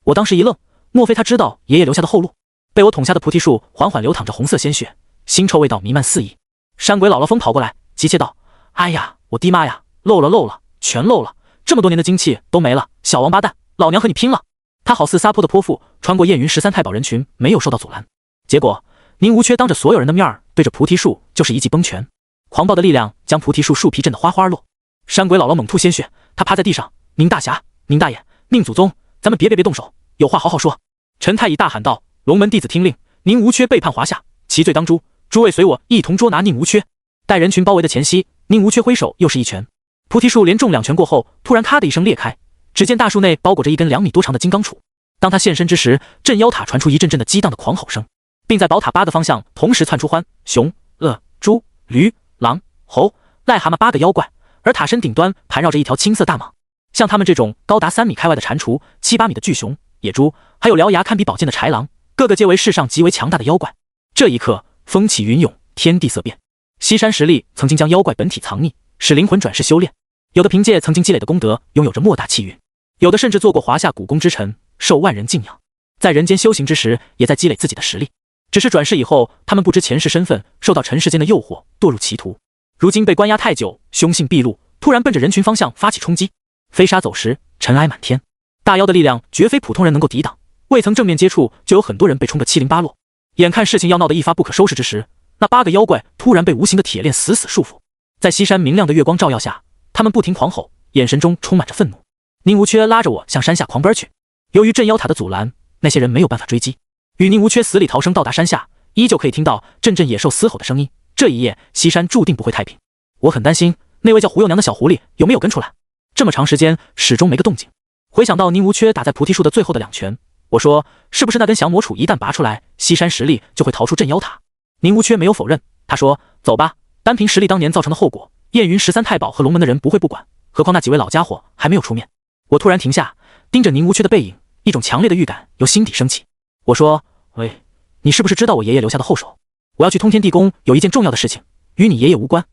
我当时一愣，莫非他知道爷爷留下的后路？被我捅下的菩提树缓缓流淌着红色鲜血，腥臭味道弥漫四溢。山鬼姥姥风跑过来，急切道：哎呀，我爹妈呀，漏了，全漏了，这么多年的精气都没了，小王八蛋，老娘和你拼了！他好似撒泼的泼妇，穿过燕云13太保人群，没有受到阻拦。结果宁无缺当着所有人的面对着菩提树就是一记崩拳，狂暴的力量将菩提树树皮震得哗哗落。山鬼姥姥猛吐鲜血，他趴在地上：宁大侠，宁大爷，宁祖宗，咱们别动手，有话好好说。陈太医大喊道：龙门弟子听令，宁无缺背叛华夏，其罪当诛，诸位随我一同捉拿宁无缺。待人群包围的前夕，宁无缺挥手又是一拳，菩提树连中2拳过后，突然咔的一声裂开，只见大树内包裹着一根2米多长的金刚杵。当他现身之时，镇妖塔传出一阵阵的激荡的狂吼声，并在宝塔8个方向同时窜出獾、熊、鳄、猪、驴、狼、猴、癞蛤蟆8个妖怪，而塔身顶端盘绕着一条青色大蟒。像他们这种高达3米开外的蟾蜍、7、8米的巨熊、野猪，还有獠牙堪比宝剑的豺狼，个个皆为世上极为强大的妖怪。这一刻，风起云涌，天地色变。西山实力曾经将妖怪本体藏匿，使灵魂转世修炼；有的凭借曾经积累的功德，拥有着莫大气运；有的甚至做过华夏古宫之臣，受万人敬仰。在人间修行之时，也在积累自己的实力。只是转世以后，他们不知前世身份，受到尘世间的诱惑，堕入歧途。如今被关押太久，凶性毕露，突然奔着人群方向发起冲击，飞沙走石，尘埃满天。大妖的力量绝非普通人能够抵挡，未曾正面接触，就有很多人被冲得七零八落。眼看事情要闹得一发不可收拾之时，那8个妖怪突然被无形的铁链死死束缚。在西山明亮的月光照耀下，他们不停狂吼，眼神中充满着愤怒。宁无缺拉着我向山下狂奔去。由于镇妖塔的阻拦，那些人没有办法追击。与宁无缺死里逃生到达山下，依旧可以听到阵阵野兽嘶吼的声音。这一夜，西山注定不会太平。我很担心那位叫胡幼娘的小狐狸有没有跟出来。这么长时间始终没个动静。回想到宁无缺打在菩提树的最后的2拳，我说是不是那根降魔杵一旦拔出来，西山实力就会逃出镇妖塔？宁无缺没有否认，他说走吧，单凭实力当年造成的后果，燕云13太保和龙门的人不会不管，何况那几位老家伙还没有出面。我突然停下，盯着宁无缺的背影，一种强烈的预感由心底升起。我说喂，你是不是知道我爷爷留下的后手？我要去通天地宫，有一件重要的事情，与你爷爷无关，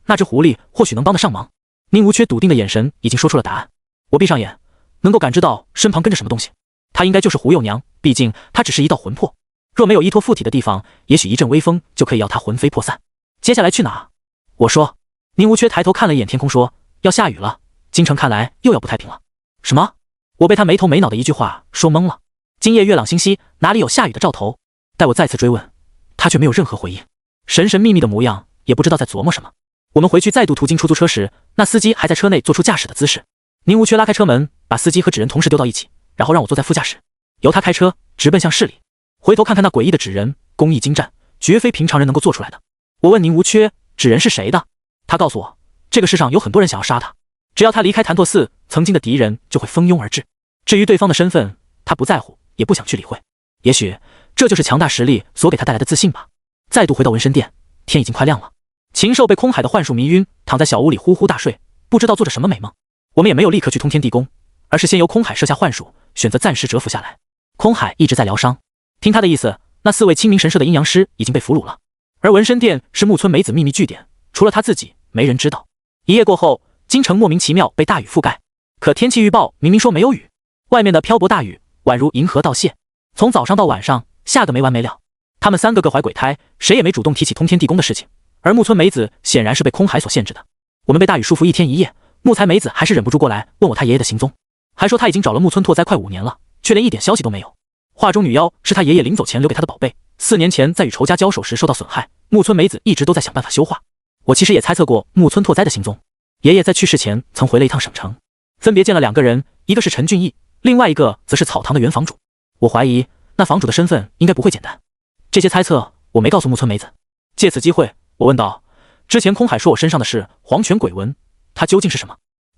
那只狐狸或许能帮得上忙。宁无缺笃定的眼神已经说出了答案。我闭上眼，能够感知到身旁跟着什么东西，她应该就是胡幼娘，毕竟她只是一道魂魄，若没有依托附体的地方，也许一阵微风就可以要她魂飞魄散。接下来去哪？我说。宁无缺抬头看了一眼天空，说要下雨了，京城看来又要不太平了。什么？我被他没头没脑的一句话说懵了。今夜月朗星稀，哪里有下雨的兆头？待我再次追问，他却没有任何回应，神神秘秘的模样，也不知道在琢磨什么。我们回去再度途经出租车时，那司机还在车内做出驾驶的姿势。宁无缺拉开车门，把司机和纸人同时丢到一起，然后让我坐在副驾驶，由他开车直奔向市里。回头看看那诡异的纸人，工艺精湛，绝非平常人能够做出来的。我问宁无缺，纸人是谁的？他告诉我，这个世上有很多人想要杀他，只要他离开潭柘寺，曾经的敌人就会蜂拥而至。至于对方的身份，他不在乎，也不想去理会。也许这就是强大实力所给他带来的自信吧。再度回到纹身店，天已经快亮了。禽兽被空海的幻术迷晕，躺在小屋里呼呼大睡，不知道做着什么美梦。我们也没有立刻去通天地宫，而是先由空海设下幻术，选择暂时蛰伏下来。空海一直在疗伤，听他的意思，那4位清明神社的阴阳师已经被俘虏了，而纹身店是木村美子秘密据点，除了他自己，没人知道。一夜过后，京城莫名其妙被大雨覆盖，可天气预报明明说没有雨，外面的瓢泼大雨宛如银河倒泻，从早上到晚上下个没完没了。他们3个怀鬼胎，谁也没主动提起通天地宫的事情，而木村美子显然是被空海所限制的。我们被大雨束缚1天1夜，木材美子还是忍不住过来问我他爷爷的行踪，还说他已经找了木村拓哉快5年了，却连一点消息都没有。画中女妖是他爷爷临走前留给他的宝贝，4年前在与仇家交手时受到损害，木村美子一直都在想办法修化。我其实也猜测过木村拓哉的行踪，爷爷在去世前曾回了一趟省城，分别见了2个人，一个是陈俊义，另外一个则是草堂的原房主。我怀疑那房主的身份应该不会简单。这些猜测我没告诉木村美子。借此机会，我问道，之前空海说我身上的是黄泉鬼纹，它究竟是什么？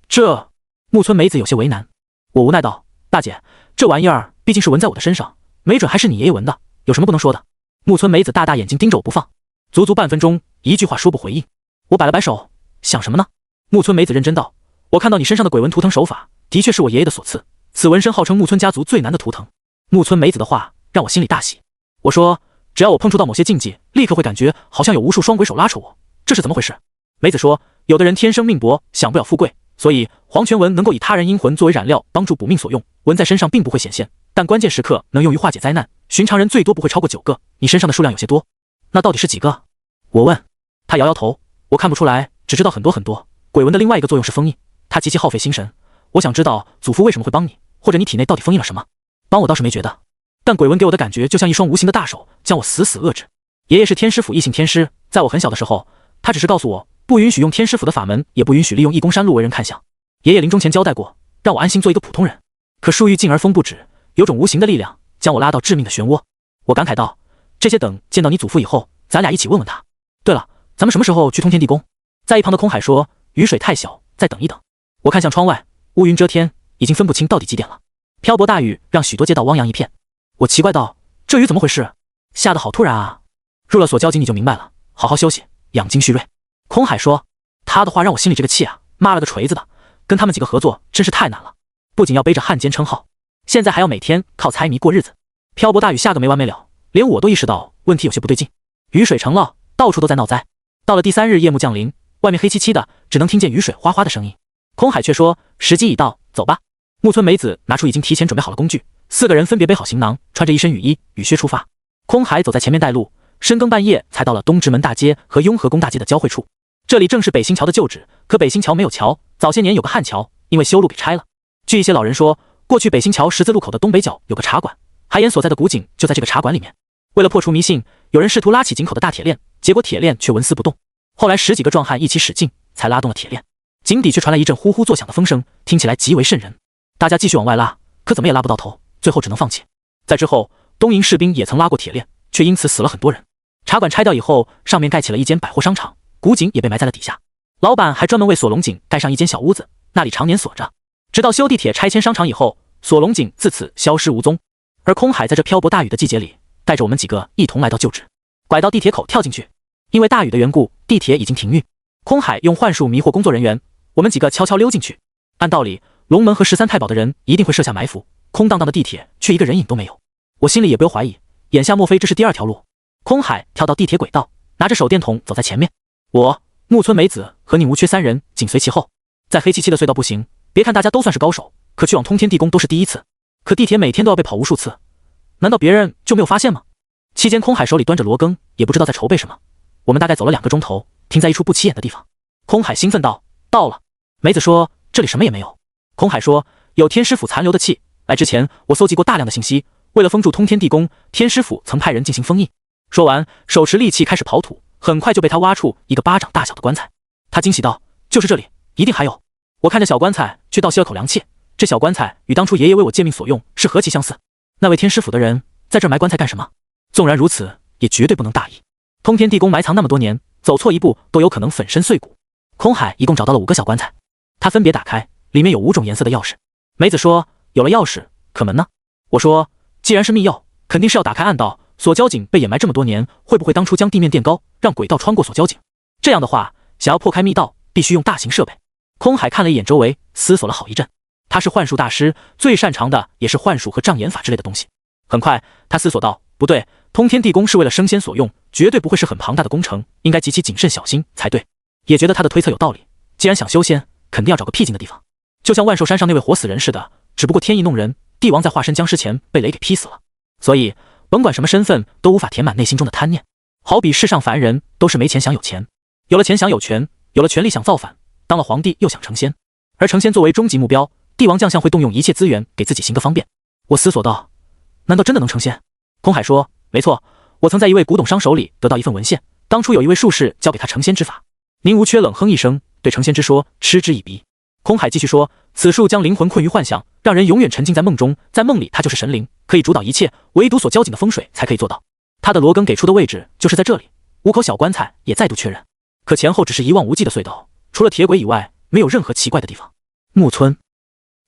这木村美子有些为难。我无奈道，大姐，这玩意儿毕竟是纹在我的身上，没准还是你爷爷纹的，有什么不能说的？木村美子大大眼睛盯着我不放，足足半分钟，一句话说不回应。我摆了摆手，想什么呢？木村美子认真道，我看到你身上的鬼纹图腾手法，的确是我爷爷的所赐，此纹身号称木村家族最难的图腾。木村美子的话让我心里大喜。我说，只要我碰触到某些禁忌，立刻会感觉好像有无数双鬼手拉扯我，这是怎么回事？梅子说，有的人天生命薄，享不了富贵，所以黄泉纹能够以他人阴魂作为染料，帮助补命所用，纹在身上并不会显现，但关键时刻能用于化解灾难，寻常人最多不会超过9个，你身上的数量有些多，那到底是几个？我问。他摇摇头，我看不出来，只知道很多很多。鬼纹的另外一个作用是封印，它极其耗费心神，我想知道祖父为什么会帮你，或者你体内到底封印了什么。帮我倒是没觉得，但鬼纹给我的感觉就像一双无形的大手，将我死死遏制。爷爷是天师府异姓天师，在我很小的时候，他只是告诉我不允许用天师府的法门，也不允许利用义公山路为人看相。爷爷临终前交代过，让我安心做一个普通人。可树欲静而风不止，有种无形的力量将我拉到致命的漩涡。我感慨道，这些等见到你祖父以后，咱俩一起问问他。对了，咱们什么时候去通天地宫？在一旁的空海说，雨水太小，再等一等。我看向窗外，乌云遮天，已经分不清到底几点了。瓢泼大雨让许多街道汪洋一片。我奇怪道，这雨怎么回事？下得好突然啊！入了所交警你就明白了，好好休息，养精蓄锐。空海说，他的话让我心里这个气啊，妈了个锤子的，跟他们几个合作真是太难了，不仅要背着汉奸称号，现在还要每天靠猜谜过日子。瓢泼大雨下个没完没了，连我都意识到问题有些不对劲。雨水成涝，到处都在闹灾。到了第3日夜幕降临，外面黑漆漆的，只能听见雨水哗哗的声音。空海却说：“时机已到，走吧。”木村美子拿出已经提前准备好了工具，4个人分别背好行囊，穿着一身雨衣、雨靴出发。空海走在前面带路，深更半夜才到了东直门大街和雍和宫大街的交汇处。这里正是北新桥的旧址，可北新桥没有桥，早些年有个汉桥，因为修路给拆了。据一些老人说，过去北新桥十字路口的东北角有个茶馆，海眼所在的古井就在这个茶馆里面。为了破除迷信，有人试图拉起井口的大铁链，结果铁链却纹丝不动。后来10几个壮汉一起使劲，才拉动了铁链。井底却传来一阵呼呼作响的风声，听起来极为瘆人。大家继续往外拉，可怎么也拉不到头，最后只能放弃。在之后，东营士兵也曾拉过铁链，却因此死了很多人。茶馆拆掉以后，上面盖起了一间百货商场，古井也被埋在了底下。老板还专门为锁龙井盖上一间小屋子，那里常年锁着。直到修地铁拆迁商场以后，锁龙井自此消失无踪。而空海在这漂泊大雨的季节里，带着我们几个一同来到旧址，拐到地铁口跳进去。因为大雨的缘故，地铁已经停运。空海用幻术迷惑工作人员，我们几个悄悄溜进去。按道理，龙门和13太保的人一定会设下埋伏，空荡荡的地铁却一个人影都没有。我心里也不由怀疑，眼下莫非这是第2条路？空海跳到地铁轨道，拿着手电筒走在前面，我、木村美子和宁无缺3人紧随其后。在黑漆漆的隧道步行，别看大家都算是高手，可去往通天地宫都是第一次。可地铁每天都要被跑无数次，难道别人就没有发现吗？期间空海手里端着罗庚，也不知道在筹备什么。我们大概走了2个钟头，停在一处不起眼的地方。空海兴奋道：“到了！”梅子说：“这里什么也没有。”空海说：“有天师府残留的气，来之前我搜集过大量的信息，为了封住通天地宫，天师府曾派人进行封印。”说完，手持利器开始刨土，很快就被他挖出一个巴掌大小的棺材。他惊喜道：“就是这里，一定还有！”我看着小棺材，却倒吸了口凉气。这小棺材与当初爷爷为我借命所用是何其相似！那位天师府的人在这埋棺材干什么？纵然如此，也绝对不能大意。通天地宫埋藏那么多年，走错一步都有可能粉身碎骨。空海一共找到了5个小棺材，他分别打开，里面有5种颜色的钥匙。梅子说：“有了钥匙，可门呢？”我说：“既然是密钥，肯定是要打开暗道。锁交井被掩埋这么多年，会不会当初将地面垫高，让轨道穿过锁交井？这样的话，想要破开密道，必须用大型设备。”空海看了一眼周围，思索了好一阵。他是幻术大师，最擅长的也是幻术和障眼法之类的东西。很快，他思索道：“不对，通天地宫是为了升仙所用，绝对不会是很庞大的工程，应该极其谨慎小心才对。”也觉得他的推测有道理，既然想修仙，肯定要找个僻静的地方。就像万寿山上那位活死人似的，只不过天意弄人，帝王在化身僵尸前被雷给劈死了。所以甭管什么身份，都无法填满内心中的贪念。好比世上凡人，都是没钱想有钱，有了钱想有权，有了权力想造反，当了皇帝又想成仙。而成仙作为终极目标，帝王将相会动用一切资源给自己行个方便。我思索道：难道真的能成仙？空海说：没错，我曾在一位古董商手里得到一份文献，当初有一位术士教给他成仙之法。宁无缺冷哼一声，对成仙之说嗤之以鼻。空海继续说：此术将灵魂困于幻象，让人永远沉浸在梦中，在梦里他就是神灵，可以主导一切，唯独所交紧的风水才可以做到。他的罗庚给出的位置就是在这里。5口小棺材也再度确认，可前后只是一望无际的隧道，除了铁轨以外，没有任何奇怪的地方。木村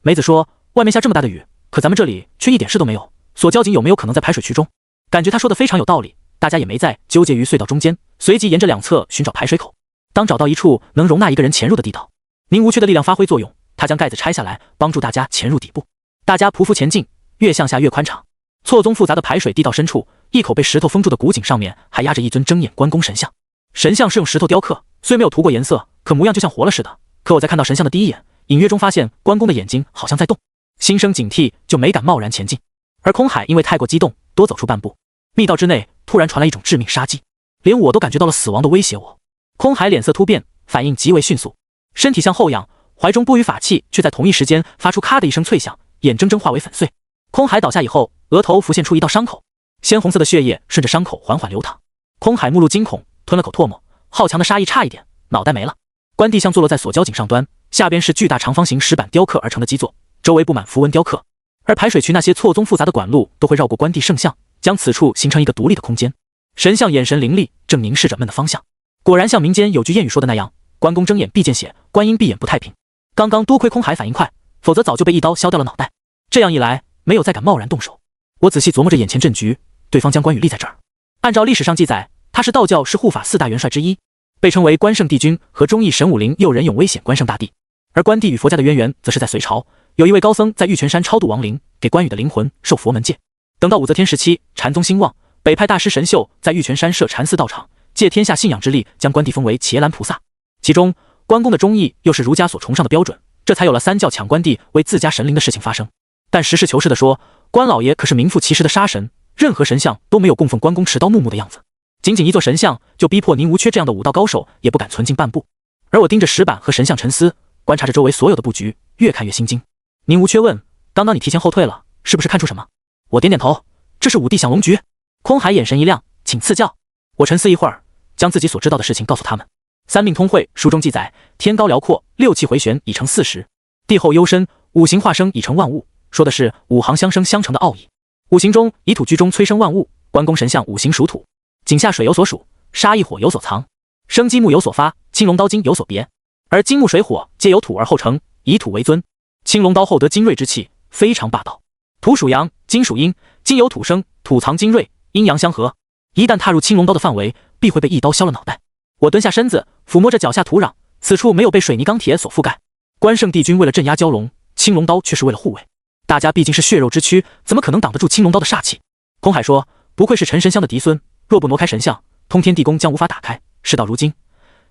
梅子说：外面下这么大的雨，可咱们这里却一点事都没有，锁交井有没有可能在排水渠中？感觉他说的非常有道理，大家也没再纠结于隧道中间，随即沿着2侧寻找排水口。当找到一处能容纳一个人潜入的地道，宁无缺的力量发挥作用，他将盖子拆下来，帮助大家潜入底部。大家匍匐前进，越向下越宽敞。错综复杂的排水地道深处，一口被石头封住的古井上面还压着一尊睁眼关公神像。神像是用石头雕刻，虽没有涂过颜色，可模样就像活了似的。可我在看到神像的第一眼，隐约中发现关公的眼睛好像在动，心生警惕，就没敢贸然前进。而空海因为太过激动，多走出半步。密道之内突然传来一种致命杀机，连我都感觉到了死亡的威胁我。空海脸色突变，反应极为迅速，身体向后仰，怀中拨于法器，却在同一时间发出咔的一声脆响，眼睁睁化为粉碎。空海倒下以后，额头浮现出一道伤口，鲜红色的血液顺着伤口缓缓流淌。空海目露惊恐，吞了口唾沫，好强的杀意差一点，脑袋没了。关帝像坐落在锁交井上端，下边是巨大长方形石板雕刻而成的基座，周围布满符文雕刻，而排水渠那些错综复杂的管路都会绕过关帝圣像，将此处形成一个独立的空间。神像眼神凌厉，正凝视着们的方向。果然像民间有句谚语说的那样，关公睁眼必见血，观音闭眼不太平。刚刚多亏空海反应快，否则早就被一刀削掉了脑袋。这样一来，没有再敢贸然动手。我仔细琢磨着眼前阵局，对方将关羽立在这儿。按照历史上记载，他是道教是护法4大元帅之一，被称为关圣帝君和忠义神武灵佑人勇危险关圣大帝。而关帝与佛家的渊源则是在隋朝，有一位高僧在玉泉山超度亡灵，给关羽的灵魂授佛门戒。等到武则天时期，禅宗兴旺，北派大师神秀在玉泉山设禅寺道场，借天下信仰之力，将关帝封为伽蓝菩萨。其中关公的忠义又是儒家所崇尚的标准，这才有了三教抢关帝为自家神灵的事情发生。但实事求是地说，关老爷可是名副其实的杀神，任何神像都没有供奉关公持刀木木的样子。仅仅一座神像，就逼迫宁无缺这样的武道高手也不敢存进半步。而我盯着石板和神像沉思，观察着周围所有的布局，越看越心惊。宁无缺问：“刚刚你提前后退了，是不是看出什么？”我点点头：“这是五帝享龙局。”空海眼神一亮：“请赐教。”我沉思一会儿，将自己所知道的事情告诉他们。三命通会书中记载，天高辽阔，六气回旋已成40，地厚幽深，五行化生已成万物，说的是五行相生相成的奥义。五行中以土居中催生万物，关公神像五行属土，井下水有所属，沙一火有所藏，生机木有所发，青龙刀金有所别，而金木水火皆由土而后成，以土为尊。青龙刀后得精锐之气，非常霸道。土属阳，金属阴，金由土生，土藏精锐，阴阳相合，一旦踏入青龙刀的范围，必会被一刀削了脑袋。我蹲下身子，抚摸着脚下土壤，此处没有被水泥钢铁所覆盖。关圣帝君为了镇压蛟龙，青龙刀却是为了护卫。大家毕竟是血肉之躯，怎么可能挡得住青龙刀的煞气？空海说：“不愧是陈神香的嫡孙，若不挪开神像，通天地宫将无法打开。事到如今，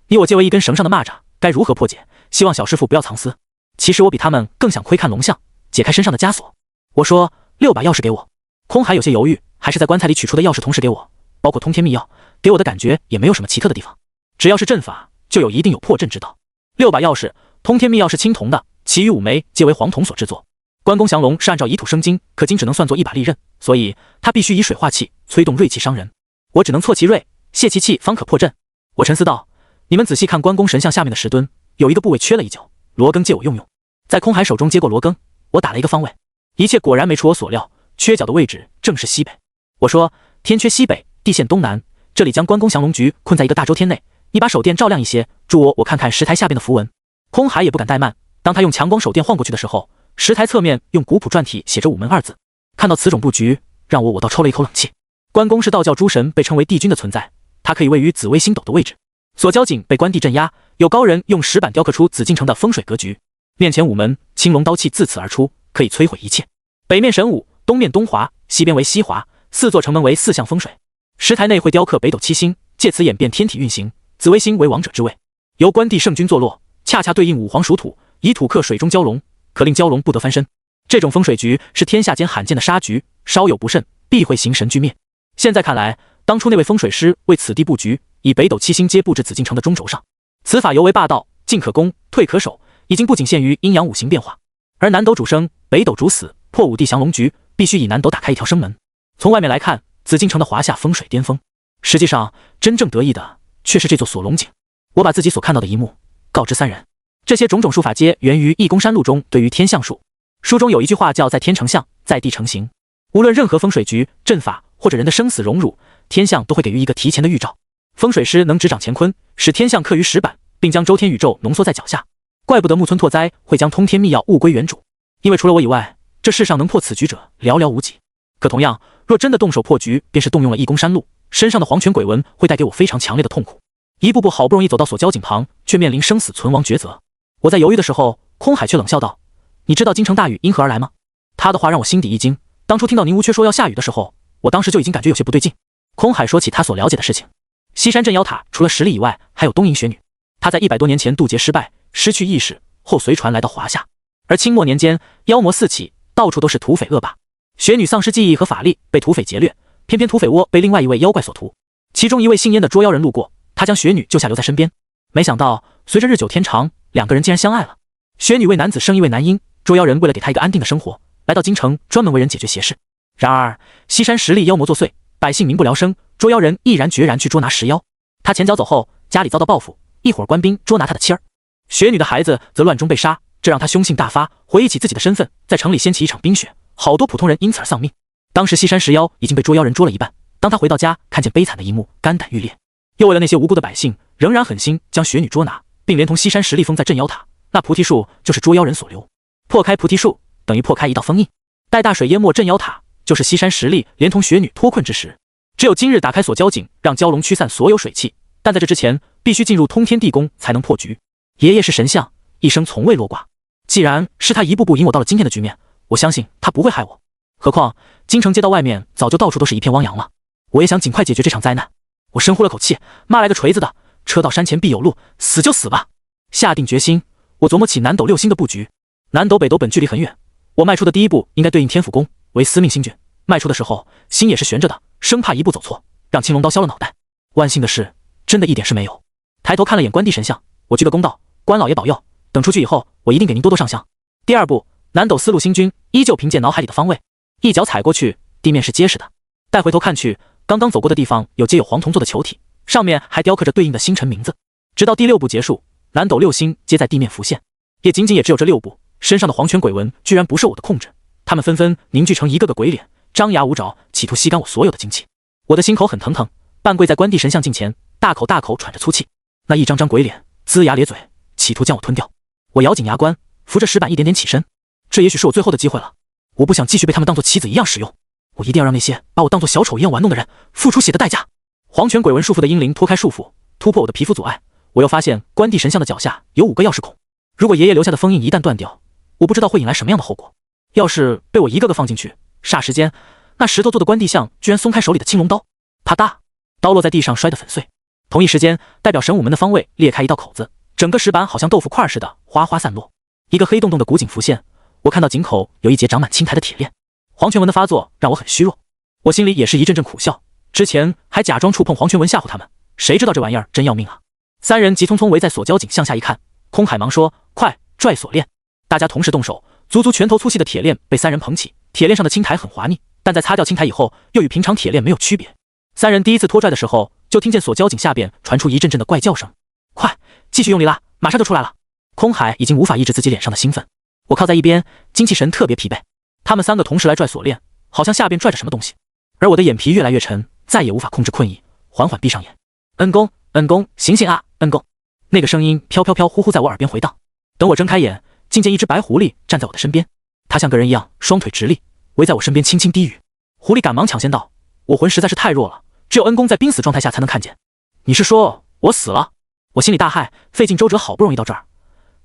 你我皆为一根绳上的蚂蚱，该如何破解？希望小师傅不要藏私。其实我比他们更想窥看龙像，解开身上的枷锁。”我说：“6把钥匙给我。”空海有些犹豫，还是在棺材里取出的钥匙同时给我，包括通天秘钥，给我的感觉也没有什么奇特的地方。只要是阵法，就一定有破阵之道。6把钥匙，通天秘钥是青铜的，其余5枚皆为黄铜所制作。关公降龙是按照以土生金，可金只能算作一把利刃，所以他必须以水化气，催动锐气伤人。我只能挫其锐，泄其气，方可破阵。我沉思道：“你们仔细看关公神像下面的石墩，有一个部位缺了一角，罗庚借我用用。”在空海手中接过罗庚，我打了一个方位，一切果然没出我所料，缺角的位置正是西北。我说：“天缺西北，地陷东南，这里将关公降龙局困在一个大周天内，你把手电照亮一些，助我看看石台下边的符文。”空海也不敢怠慢，当他用强光手电晃过去的时候，石台侧面用古朴篆体写着午门2字。看到此种布局，让我倒抽了一口冷气。关公是道教诸神被称为帝君的存在，他可以位于紫微星斗的位置。所交井被关帝镇压，有高人用石板雕刻出紫禁城的风水格局，面前午门，青龙刀气自此而出，可以摧毁一切。北面神武，东面东华，西边为西华，4座城门为4象风水。石台内会雕刻北斗7星，借此演变天体运行。紫微星为王者之位，由关帝圣君坐落，恰恰对应五黄属土，以土克水中蛟龙，可令蛟龙不得翻身。这种风水局是天下间罕见的杀局，稍有不慎，必会形神俱灭。现在看来，当初那位风水师为此地布局，以北斗7星皆布置紫禁城的中轴上，此法尤为霸道，进可攻，退可守，已经不仅限于阴阳五行变化。而南斗主生，北斗主死，破五帝降龙局，必须以南斗打开一条生门。从外面来看，紫禁城的华夏风水巅峰，实际上真正得意的却是这座锁龙井。我把自己所看到的一幕告知3人，这些种种术法皆源于《易公山录》中对于天象术。书中有一句话叫在天成象，在地成形。无论任何风水局、阵法或者人的生死荣辱，天象都会给予一个提前的预兆。风水师能执掌乾坤，使天象刻于石板，并将周天宇宙浓缩在脚下。怪不得木村拓哉会将通天秘钥物归原主，因为除了我以外，这世上能破此局者寥寥无几。可同样，若真的动手破局，便是动用了易公山路，身上的黄泉鬼纹会带给我非常强烈的痛苦。一步步好不容易走到锁交井旁，却面临生死存亡抉择。我在犹豫的时候，空海却冷笑道：“你知道京城大雨因何而来吗？”他的话让我心底一惊。当初听到宁无缺说要下雨的时候，我当时就已经感觉有些不对劲。空海说起他所了解的事情，西山镇妖塔除了实力以外，还有东瀛雪女。她在100多年前渡劫失败，失去意识后随船来到华夏。而清末年间，妖魔四起，到处都是土匪恶霸。雪女丧失记忆和法力，被土匪劫掠，偏偏土匪窝被另外一位妖怪所屠。其中一位姓燕的捉妖人路过，他将雪女救下留在身边。没想到随着日久天长，2个人竟然相爱了。雪女为男子生一位男婴，捉妖人为了给他一个安定的生活，来到京城专门为人解决邪事。然而西山实力妖魔作祟，百姓民不聊生，捉妖人毅然决然去捉拿石妖。他前脚走后，家里遭到报复，一伙官兵捉拿他的妻儿。雪女的孩子则乱中被杀，这让他凶性大发，回忆起自己的身份，在城里掀起一场冰雪，好多普通人因此而丧命。当时西山石妖已经被捉妖人捉了一半，当他回到家，看见悲惨的一幕，肝胆欲裂。又为了那些无辜的百姓，仍然狠心将雪女捉拿，并连同西山石力封在镇妖塔。那菩提树就是捉妖人所留，破开菩提树等于破开一道封印。待大水淹没镇妖塔，就是西山石力连同雪女脱困之时。只有今日打开锁交井，让蛟龙驱散所有水气，但在这之前，必须进入通天地宫才能破局。爷爷是神像，一生从未落挂。既然是他一步步引我到了今天的局面，我相信他不会害我。何况京城街道外面早就到处都是一片汪洋了。我也想尽快解决这场灾难。我深呼了口气，骂来个锤子的，车到山前必有路，死就死吧。下定决心，我琢磨起南斗六星的布局。南斗北斗本距离很远，我迈出的第一步应该对应天府宫为司命星君，迈出的时候心也是悬着的，生怕一步走错，让青龙刀削了脑袋。万幸的是，真的一点事没有。抬头看了眼关帝神像，我鞠个躬道：关老爷保佑，等出去以后，我一定给您多多上香。第二步，南斗司路星君依旧凭借脑海里的方位，一脚踩过去，地面是结实的。待回头看去，刚刚走过的地方有皆有黄铜做的球体，上面还雕刻着对应的星辰名字。直到第6步结束，南斗6星皆在地面浮现，也仅只有这6步，身上的黄泉鬼纹居然不受我的控制，他们纷纷凝聚成一个个鬼脸，张牙舞爪，企图吸干我所有的精气。我的心口很疼疼，半跪在关帝神像镜前，大口大口喘着粗气。那一张张鬼脸龇牙咧嘴，企图将我吞掉。我咬紧牙关，扶着石板一点点起身。这也许是我最后的机会了，我不想继续被他们当作棋子一样使用，我一定要让那些把我当作小丑一样玩弄的人付出血的代价。黄泉鬼纹束缚的阴灵脱开束缚，突破我的皮肤阻碍。我又发现关帝神像的脚下有5个钥匙孔，如果爷爷留下的封印一旦断掉，我不知道会引来什么样的后果。要是被我一个个放进去，霎时间那石头做的关帝像居然松开手里的青龙刀，啪嗒，刀落在地上摔得粉碎。同一时间，代表神武门的方位裂开一道口子，整个石板好像豆腐块似的哗哗散落。一个黑洞洞的古井浮现，我看到井口有一节长满青苔的铁链。黄泉纹的发作让我很虚弱，我心里也是一阵阵苦笑。之前还假装触碰黄泉纹吓唬他们，谁知道这玩意儿真要命啊！3人急匆匆围在锁交井向下一看，空海忙说：“快拽锁链！”大家同时动手，足足拳头粗细的铁链被3人捧起，铁链上的青苔很滑腻，但在擦掉青苔以后，又与平常铁链没有区别。3人第一次拖拽的时候，就听见锁交井下边传出一阵阵的怪叫声：“快，继续用力拉，马上就出来了！”空海已经无法抑制自己脸上的兴奋，我靠在一边，精气神特别疲惫。他们3个同时来拽锁链，好像下边拽着什么东西，而我的眼皮越来越沉，再也无法控制困意，缓缓闭上眼。恩公，恩公，醒醒啊，恩公！那个声音飘飘飘忽忽在我耳边回荡。等我睁开眼，竟见一只白狐狸站在我的身边，它像个人一样，双腿直立，围在我身边轻轻低语。狐狸赶忙抢先道：“我魂实在是太弱了，只有恩公在濒死状态下才能看见。你是说我死了？”我心里大骇，费尽周折好不容易到这儿，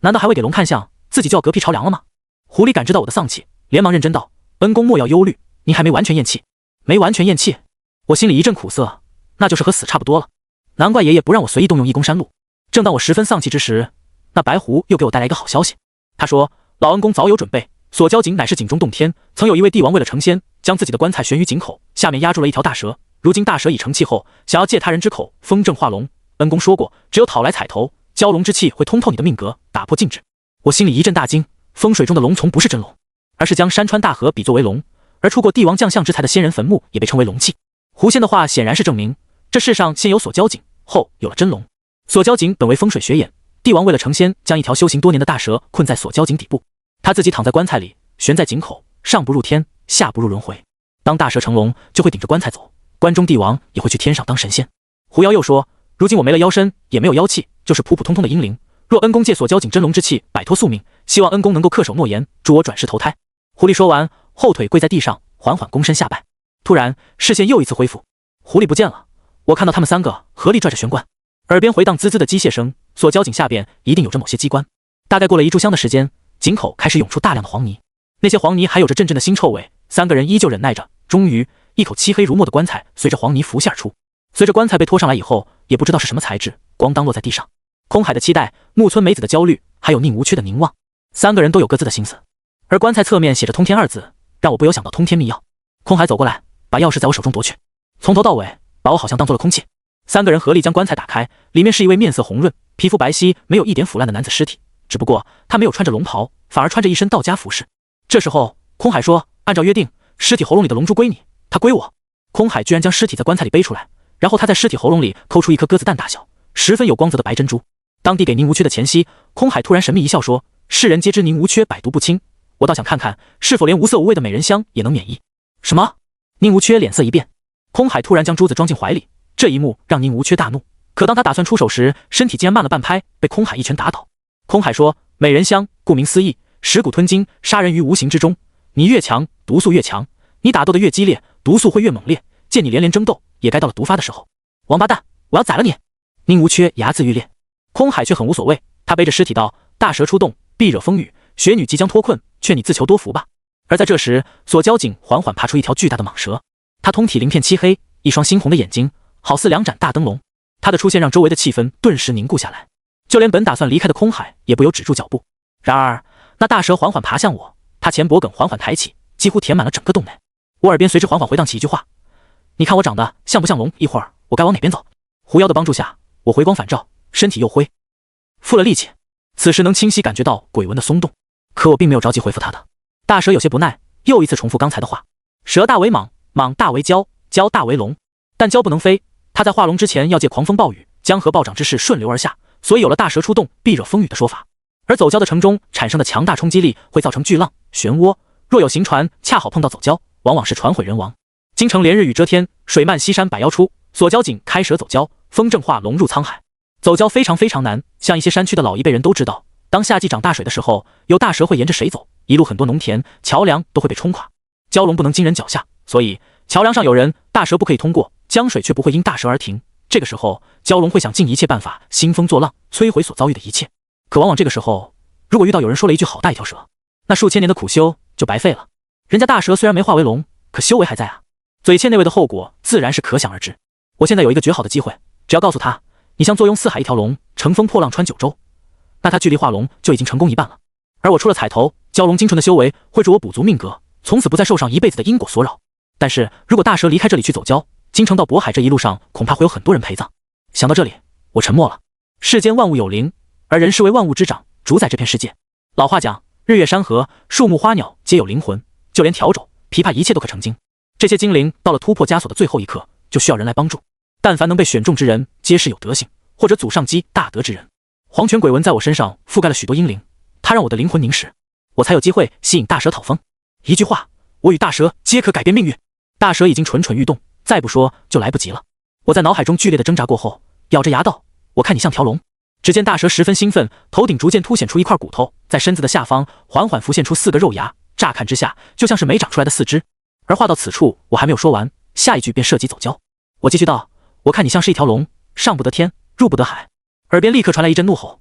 难道还未给龙看相，自己就要嗝屁朝凉了吗？狐狸感知到我的丧气，连忙认真道：“恩公莫要忧虑，您还没完全咽气。”没完全咽气，我心里一阵苦涩，那就是和死差不多了。难怪爷爷不让我随意动用义宫山路。正当我十分丧气之时，那白狐又给我带来一个好消息。他说：“老恩公早有准备，锁交井乃是井中洞天，曾有一位帝王为了成仙，将自己的棺材悬于井口，下面压住了一条大蛇。如今大蛇已成气后，想要借他人之口封正化龙。恩公说过，只有讨来彩头，蛟龙之气会通透你的命格，打破禁制。”我心里一阵大惊，风水中的龙从不是真龙，而是将山川大河比作为龙，而出过帝王将相之才的仙人坟墓也被称为龙迹。狐仙的话显然是证明，这世上先有锁交井，后有了真龙。锁交井本为风水学眼，帝王为了成仙，将一条修行多年的大蛇困在锁交井底部，他自己躺在棺材里，悬在井口，上不入天，下不入轮回。当大蛇成龙，就会顶着棺材走，关中帝王也会去天上当神仙。狐妖又说：“如今我没了妖身，也没有妖气，就是普普通通的阴灵。若恩公借锁交井真龙之气，摆脱宿命，希望恩公能够恪守诺言，助我转世投胎。”狐狸说完，后腿跪在地上，缓缓躬身下拜。突然视线又一次恢复，狐狸不见了。我看到他们3个合力拽着玄关，耳边回荡滋滋的机械声，锁交井下边一定有着某些机关。大概过了1炷香的时间，井口开始涌出大量的黄泥，那些黄泥还有着阵阵的腥臭味。3个人依旧忍耐着，终于一口漆黑如墨的棺材随着黄泥浮现而出。随着棺材被拖上来以后，也不知道是什么材质，咣当落在地上。空海的期待，木村美子的焦虑，还有宁无缺的凝望，3个人都有各自的心思。而棺材侧面写着通天2字，让我不由想到通天密钥。空海走过来，把钥匙在我手中夺去，从头到尾把我好像当做了空气。3个人合力将棺材打开，里面是一位面色红润、皮肤白皙、没有一点腐烂的男子尸体，只不过他没有穿着龙袍，反而穿着一身道家服饰。这时候空海说：“按照约定，尸体喉咙里的龙珠归你，他归我。”空海居然将尸体在棺材里背出来，然后他在尸体喉咙里抠出一颗鸽子蛋大小、十分有光泽的白珍珠。当递给宁无缺的前夕，空海突然神秘一笑说：“世人皆知宁无缺百毒不侵，我倒想看看是否连无色无味的美人香也能免疫。”什么？宁无缺脸色一变。空海突然将珠子装进怀里，这一幕让宁无缺大怒。可当他打算出手时，身体竟然慢了半拍，被空海一拳打倒。空海说：“美人香，顾名思义，食骨吞金，杀人于无形之中。你越强，毒素越强；你打斗的越激烈，毒素会越猛烈。见你连连争斗，也该到了毒发的时候。王八蛋，我要宰了你！”宁无缺睚眦欲裂，空海却很无所谓。他背着尸体道：“大蛇出洞，必惹风雨。雪女即将脱困，劝你自求多福吧。”而在这时，锁交井缓缓爬出一条巨大的蟒蛇，它通体鳞片漆黑，一双猩红的眼睛好似两盏大灯笼。他的出现让周围的气氛顿时凝固下来，就连本打算离开的空海也不由止住脚步。然而那大蛇缓缓爬向我，他前脖梗缓缓抬起，几乎填满了整个洞内。我耳边随之缓缓回荡起一句话：你看我长得像不像龙？一会儿我该往哪边走？狐妖的帮助下，我回光返照，身体又恢复了力气。此时能清晰感觉到鬼纹的松动，可我并没有着急回复他的。大蛇有些不耐，又一次重复刚才的话：蛇大为蟒，蟒大为蛟，蛟大为龙，但蛟不能飞。他在化龙之前要借狂风暴雨、江河暴涨之势顺流而下，所以有了大蛇出洞必惹风雨的说法。而走蛟的城中产生的强大冲击力会造成巨浪、漩涡，若有行船恰好碰到走蛟，往往是船毁人亡。京城连日雨遮天，水漫西山百妖出，锁蛟井开蛇走蛟，风正化龙入沧海。走蛟非常非常难，像一些山区的老一辈人都知道，当夏季涨大水的时候，有大蛇会沿着水走，一路很多农田、桥梁都会被冲垮。蛟龙不能经人脚下，所以桥梁上有人，大蛇不可以通过，江水却不会因大蛇而停。这个时候，蛟龙会想尽一切办法兴风作浪，摧毁所遭遇的一切。可往往这个时候，如果遇到有人说了一句好大一条蛇，那数千年的苦修就白费了。人家大蛇虽然没化为龙，可修为还在啊，嘴欠那位的后果自然是可想而知。我现在有一个绝好的机会，只要告诉他你像坐拥四海一条龙，乘风破浪穿九州，那他距离化龙就已经成功一半了。而我出了彩头，蛟龙精纯的修为会助我补足命格，从此不再受上一辈子的因果所扰。但是如果大蛇离开这里去走蛟，京城到渤海这一路上恐怕会有很多人陪葬。想到这里，我沉默了。世间万物有灵，而人是为万物之长，主宰这片世界。老话讲，日月山河、树木花鸟皆有灵魂，就连笤帚、琵琶一切都可成精。这些精灵到了突破枷锁的最后一刻，就需要人来帮助。但凡能被选中之人，皆是有德行或者祖上积大德之人。黄泉鬼纹在我身上覆盖了许多阴灵，它让我的灵魂凝实，我才有机会吸引大蛇讨风。一句话，我与大蛇皆可改变命运。大蛇已经蠢蠢欲动，再不说就来不及了。我在脑海中剧烈的挣扎过后，咬着牙道：我看你像条龙。只见大蛇十分兴奋，头顶逐渐凸显出一块骨头，在身子的下方缓缓浮现出4个肉芽，乍看之下就像是没长出来的4肢。而话到此处，我还没有说完，下一句便涉及走蛟。我继续道：我看你像是一条龙，上不得天，入不得海。耳边立刻传来一阵怒吼：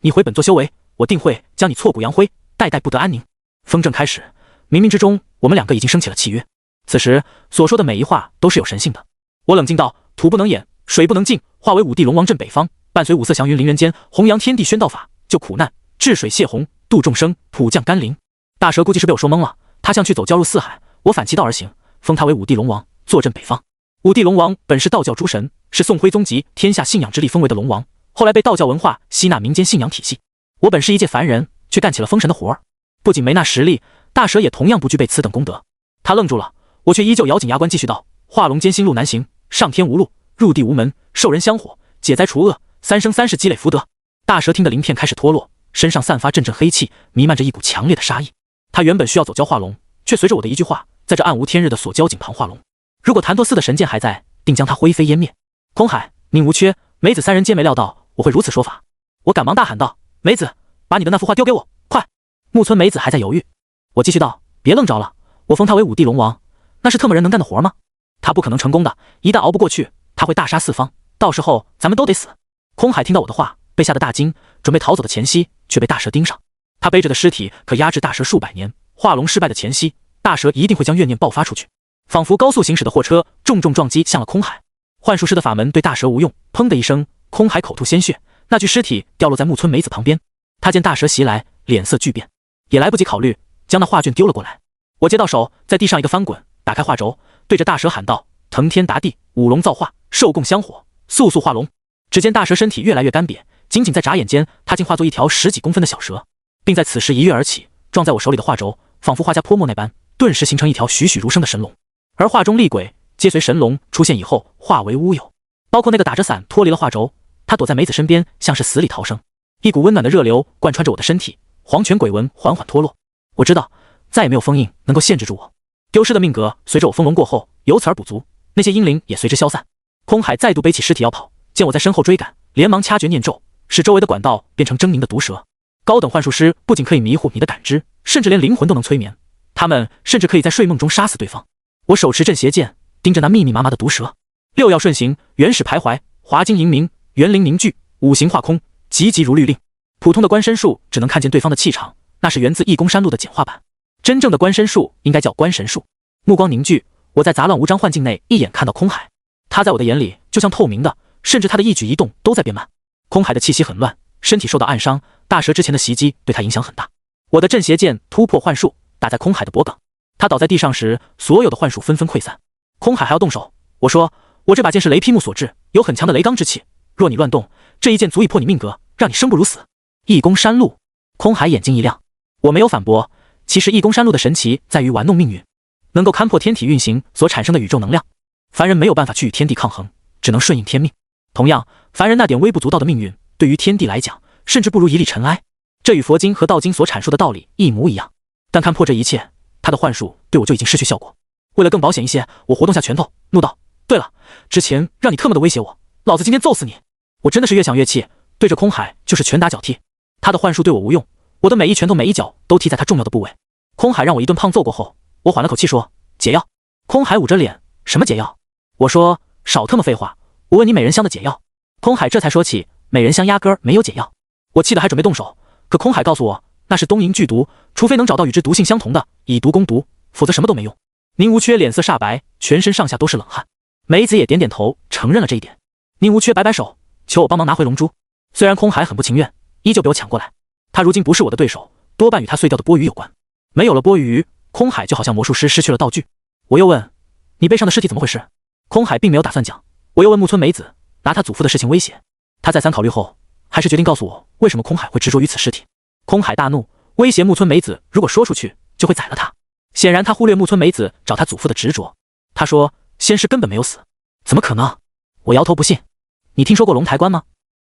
你回本座修为，我定会将你挫骨扬灰，代代不得安宁。风正开始，冥冥之中我们两个已经升起了契约。此时所说的每一话都是有神性的。我冷静道：土不能掩，水不能浸，化为5帝龙王镇北方，伴随5色祥云凌人间，弘扬天地宣道法，救苦难，治水泄洪，度众生，普降甘霖。大蛇估计是被我说懵了，他像去走蛟入四海，我反其道而行，封他为5帝龙王，坐镇北方。5帝龙王本是道教诸神，是宋徽宗集天下信仰之力封为的龙王，后来被道教文化吸纳民间信仰体系。我本是一介凡人，却干起了封神的活儿，不仅没那实力，大蛇也同样不具备此等功德。他愣住了，我却依旧咬紧牙关继续道：化龙艰辛路难行，上天无路，入地无门，受人香火，解灾除恶，3生3世积累福德。大蛇听得鳞片开始脱落，身上散发阵阵黑气，弥漫着一股强烈的杀意。他原本需要走蛟化龙，却随着我的一句话，在这暗无天日的锁蛟井旁化龙。如果檀陀寺的神剑还在，定将他灰飞烟灭。空海、宁无缺、梅子3人皆没料到我会如此说法，我赶忙大喊道：梅子，把你的那幅画丢给我，快！木村梅子还在犹豫，我继续道：别愣着了，我封他为5帝龙王，那是特么人能干的活吗？他不可能成功的，一旦熬不过去，他会大杀四方，到时候咱们都得死。空海听到我的话，被吓得大惊，准备逃走的前夕，却被大蛇盯上。他背着的尸体可压制大蛇数百年，化龙失败的前夕，大蛇一定会将怨念爆发出去。仿佛高速行驶的货车重重撞击向了空海。幻术师的法门对大蛇无用，砰的一声，空海口吐鲜血，那具尸体掉落在木村梅子旁边。他见大蛇袭来，脸色巨变，也来不及考虑，将那画卷丢了过来。我接到手，在地上一个翻滚，打开画轴，对着大蛇喊道：腾天达地，五龙造化，受供香火，速速化龙。只见大蛇身体越来越干瘪，仅仅在眨眼间，它竟化作一条10几公分的小蛇，并在此时一跃而起，撞在我手里的画轴，仿佛画家泼墨那般，顿时形成一条栩栩如生的神龙。而画中厉鬼皆随神龙出现以后化为乌有，包括那个打着伞脱离了画轴，他躲在梅子身边，像是死里逃生。一股温暖的热流贯穿着我的身体，黄泉鬼纹缓缓脱落。我知道再也没有封印能够限制住我，丢失的命格随着我封龙过后由此而补足，那些阴灵也随之消散。空海再度背起尸体要跑，见我在身后追赶，连忙掐诀念咒，使周围的管道变成狰狞的毒蛇。高等幻术师不仅可以迷糊你的感知，甚至连灵魂都能催眠，他们甚至可以在睡梦中杀死对方。我手持镇邪剑，盯着那密密麻麻的毒蛇，六曜顺行，原始徘徊，华金盈明，元灵凝聚，五行化空，急急如律令。普通的观身术只能看见对方的气场，那是源自易公山路的简化版，真正的观身术应该叫观神术。目光凝聚，我在杂乱无章幻境内一眼看到空海，他在我的眼里就像透明的，甚至他的一举一动都在变慢。空海的气息很乱，身体受到暗伤，大蛇之前的袭击对他影响很大。我的镇邪剑突破幻术，打在空海的脖颈。他倒在地上时，所有的幻术纷纷溃散。空海还要动手，我说我这把剑是雷劈木所制，有很强的雷罡之气，若你乱动，这一剑足以破你命格，让你生不如死。易宫山路，空海眼睛一亮，我没有反驳。其实易宫山路的神奇在于玩弄命运，能够勘破天体运行所产生的宇宙能量，凡人没有办法去与天地抗衡，只能顺应天命。同样，凡人那点微不足道的命运，对于天地来讲，甚至不如一粒尘埃。这与佛经和道经所阐述的道理一模一样。但看破这一切，他的幻术对我就已经失去效果。为了更保险一些，我活动下拳头，怒道：对了，之前让你特么的威胁我，老子今天揍死你！我真的是越想越气，对着空海就是拳打脚踢。他的幻术对我无用，我的每一拳头每一脚都踢在他重要的部位。空海让我一顿胖揍过后，我缓了口气说：解药。空海捂着脸：什么解药？我说：少特么废话，我问你美人香的解药。空海这才说起美人香压根儿没有解药。我气得还准备动手，可空海告诉我那是东瀛剧毒，除非能找到与之毒性相同的，以毒攻毒，否则什么都没用。宁无缺脸色煞白，全身上下都是冷汗。梅子也点点头，承认了这一点。宁无缺摆摆手，求我帮忙拿回龙珠。虽然空海很不情愿，依旧被我抢过来。他如今不是我的对手，多半与他碎掉的钵盂有关。没有了钵盂，空海就好像魔术师失去了道具。我又问：你背上的尸体怎么回事？空海并没有打算讲。我又问木村梅子，拿他祖父的事情威胁。他再三考虑后，还是决定告诉我为什么空海会执着于此尸体。空海大怒，威胁木村梅子，如果说出去就会宰了他。显然他忽略木村梅子找他祖父的执着。他说仙师根本没有死。怎么可能？我摇头不信。你听说过龙台关吗？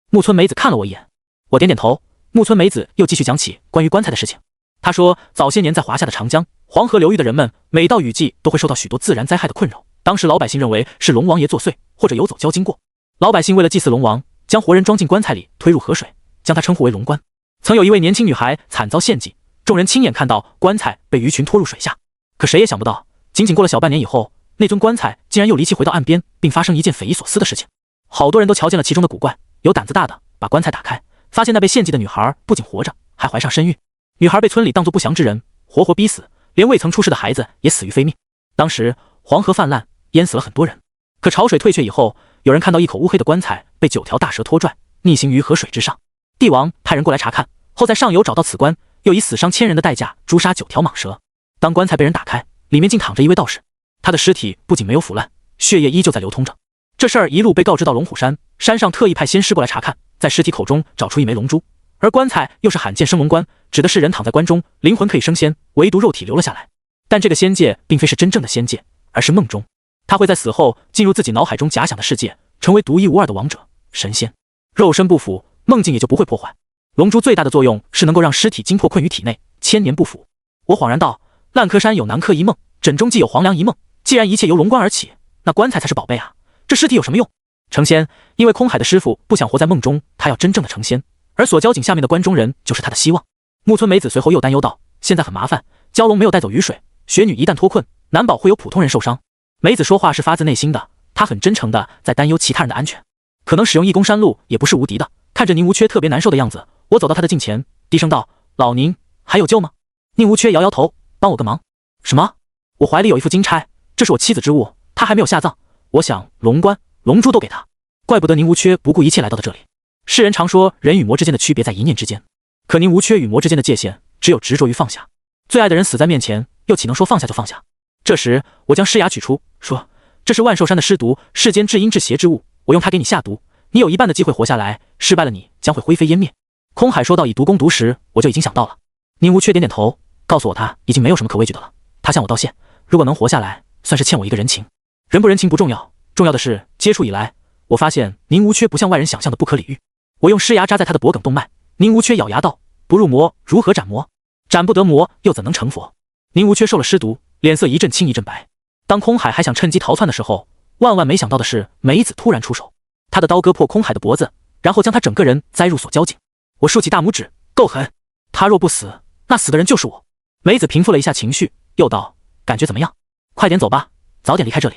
木村梅子看了我一眼。我点点头。木村梅子又继续讲起关于棺材的事情。他说早些年在华夏的长江、黄河流域的人们，每到雨季都会受到许多自然灾害的困扰。当时老百姓认为是龙王爷作祟，或者游走交经过。老百姓为了祭祀龙王，将活人装进棺材里，推入河水，将它称呼为龙棺。曾有一位年轻女孩惨遭陷阱，众人亲眼看到棺材被鱼群拖入水下。可谁也想不到，仅仅过了小半年以后，那尊棺材竟然又离奇回到岸边，并发生一件匪夷所思的事情。好多人都瞧见了其中的古怪，有胆子大的把棺材打开，发现那被献祭的女孩不仅活着，还怀上身孕。女孩被村里当作不祥之人，活活逼死，连未曾出世的孩子也死于非命。当时黄河泛滥，淹死了很多人。可潮水退却以后，有人看到一口乌黑的棺材被9条大蛇拖拽，逆行于河水之上。帝王派人过来查看，后在上游找到此棺，又以死伤1000人的代价诛杀9条蟒蛇。当棺材被人打开，里面竟躺着一位道士，他的尸体不仅没有腐烂，血液依旧在流通着。这事儿一路被告知到龙虎山，山上特意派仙师过来查看，在尸体口中找出一枚龙珠。而棺材又是罕见生龙棺，指的是人躺在棺中，灵魂可以升仙，唯独肉体留了下来。但这个仙界并非是真正的仙界，而是梦中。他会在死后进入自己脑海中假想的世界，成为独一无二的王者神仙。肉身不腐，梦境也就不会破坏。龙珠最大的作用是能够让尸体经迫困于体内，千年不腐。我恍然道：烂柯山有南柯一梦，枕中既有黄粱一梦。既然一切由龙棺而起，那棺材才是宝贝啊！这尸体有什么用？成仙，因为空海的师傅不想活在梦中，他要真正的成仙。而锁交井下面的关中人就是他的希望。木村梅子随后又担忧道：现在很麻烦，蛟龙没有带走雨水，雪女一旦脱困，难保会有普通人受伤。梅子说话是发自内心的，她很真诚的在担忧其他人的安全。可能使用义宫山路也不是无敌的。看着宁无缺特别难受的样子，我走到他的近前，低声道：老宁，还有救吗？宁无缺摇摇头：帮我个忙。什么？我怀里有一副金钗，这是我妻子之物，她还没有下葬，我想龙棺、龙珠都给她。怪不得宁无缺不顾一切来到了这里。世人常说人与魔之间的区别在一念之间，可宁无缺与魔之间的界限只有执着于放下。最爱的人死在面前，又岂能说放下就放下？这时我将尸牙取出，说：这是万寿山的尸毒，世间至阴至邪之物，我用它给你下毒，你有一半的机会活下来，失败了你将会灰飞烟灭。空海说到以毒攻毒时，我就已经想到了。宁无缺点点头，告诉我他已经没有什么可畏惧的了。他向我道谢，如果能活下来，算是欠我一个人情。人不人情不重要，重要的是接触以来，我发现宁无缺不像外人想象的不可理喻。我用尸牙扎在他的脖颈动脉，宁无缺咬牙道：不入魔如何斩魔？斩不得魔又怎能成佛？宁无缺受了尸毒，脸色一阵青一阵白。当空海还想趁机逃窜的时候，万万没想到的是梅子突然出手，他的刀割破空海的脖子，然后将他整个人栽入锁交井。我竖起大拇指，够狠！他若不死，那死的人就是我。梅子平复了一下情绪，又道：感觉怎么样？快点走吧，早点离开这里。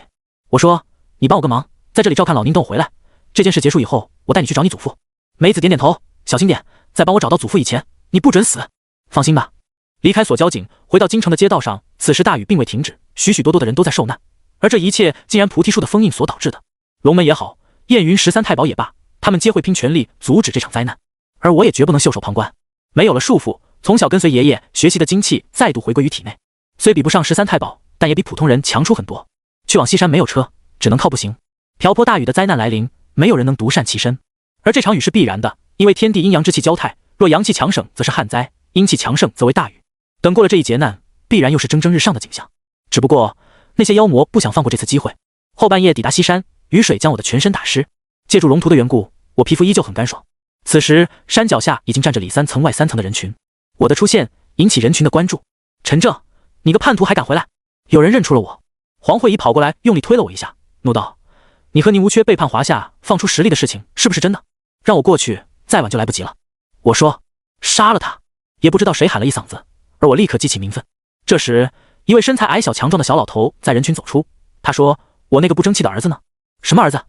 我说：你帮我个忙，在这里照看老宁等我回来，这件事结束以后，我带你去找你祖父。梅子点点头，小心点，在帮我找到祖父以前，你不准死。放心吧。离开锁交井，回到京城的街道上，此时大雨并未停止，许许多多的人都在受难，而这一切竟然菩提树的封印所导致的。龙门也好，燕云13太保也罢，他们皆会拼全力阻止这场灾难，而我也绝不能袖手旁观。没有了束缚，从小跟随爷爷学习的精气再度回归于体内，虽比不上13太保，但也比普通人强出很多。去往西山没有车，只能靠步行。瓢泼大雨的灾难来临，没有人能独善其身，而这场雨是必然的，因为天地阴阳之气交泰，若阳气强盛则是旱灾，阴气强盛则为大雨。等过了这一劫难，必然又是蒸蒸日上的景象。只不过那些妖魔不想放过这次机会。后半夜抵达西山，雨水将我的全身打湿，借助龙图的缘故，我皮肤依旧很干爽。此时山脚下已经站着里3层外3层的人群，我的出现引起人群的关注。陈正，你个叛徒还敢回来！有人认出了我，黄慧仪跑过来用力推了我一下，怒道：你和宁无缺背叛华夏放出实力的事情是不是真的？让我过去，再晚就来不及了。我说：杀了他！也不知道谁喊了一嗓子，而我立刻激起民愤。这时一位身材矮小强壮的小老头在人群走出，他说：我那个不争气的儿子呢？什么儿子？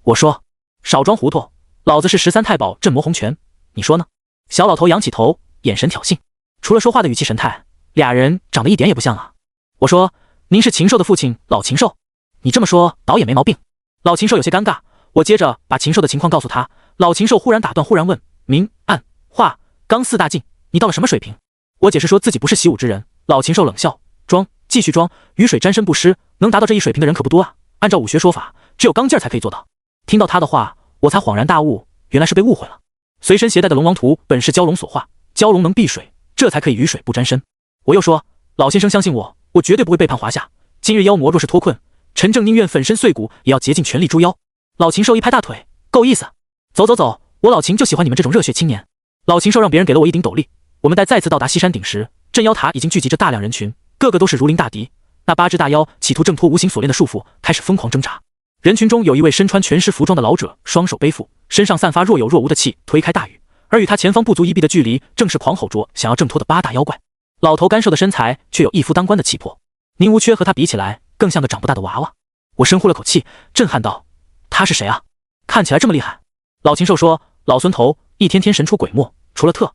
我说：少装糊涂，老子是13太保镇魔红拳，你说呢？小老头仰起头，眼神挑衅，除了说话的语气神态，俩人长得一点也不像啊。我说：您是禽兽的父亲老禽兽，你这么说倒也没毛病。老禽兽有些尴尬，我接着把禽兽的情况告诉他。老禽兽忽然打断，忽然问：明暗化刚4大境，你到了什么水平？我解释说自己不是习武之人。老禽兽冷笑，装，继续装，雨水沾身不湿，能达到这一水平的人可不多啊。按照武学说法，只有刚劲儿才可以做到。听到他的话，我才恍然大悟，原来是被误会了。随身携带的龙王图本是蛟龙所化，蛟龙能避水，这才可以雨水不沾身。我又说：老先生相信我，我绝对不会背叛华夏。今日妖魔若是脱困，陈正宁愿粉身碎骨，也要竭尽全力诛妖。老禽兽一拍大腿，够意思！走走走，我老秦就喜欢你们这种热血青年。老禽兽让别人给了我一顶斗笠。我们待再次到达西山顶时，镇妖塔已经聚集着大量人群，个个都是如临大敌。那8只大妖企图挣脱无形锁链的束缚，开始疯狂挣扎。人群中有一位身穿全尸服装的老者，双手背负，身上散发若有若无的气，推开大雨。而与他前方不足1臂的距离，正是狂吼着想要挣脱的8大妖怪。老头干瘦的身材，却有一夫当关的气魄。宁无缺和他比起来，更像个长不大的娃娃。我深呼了口气，震撼道：他是谁啊？看起来这么厉害。老禽兽说：老孙头一天天神出鬼没，除了特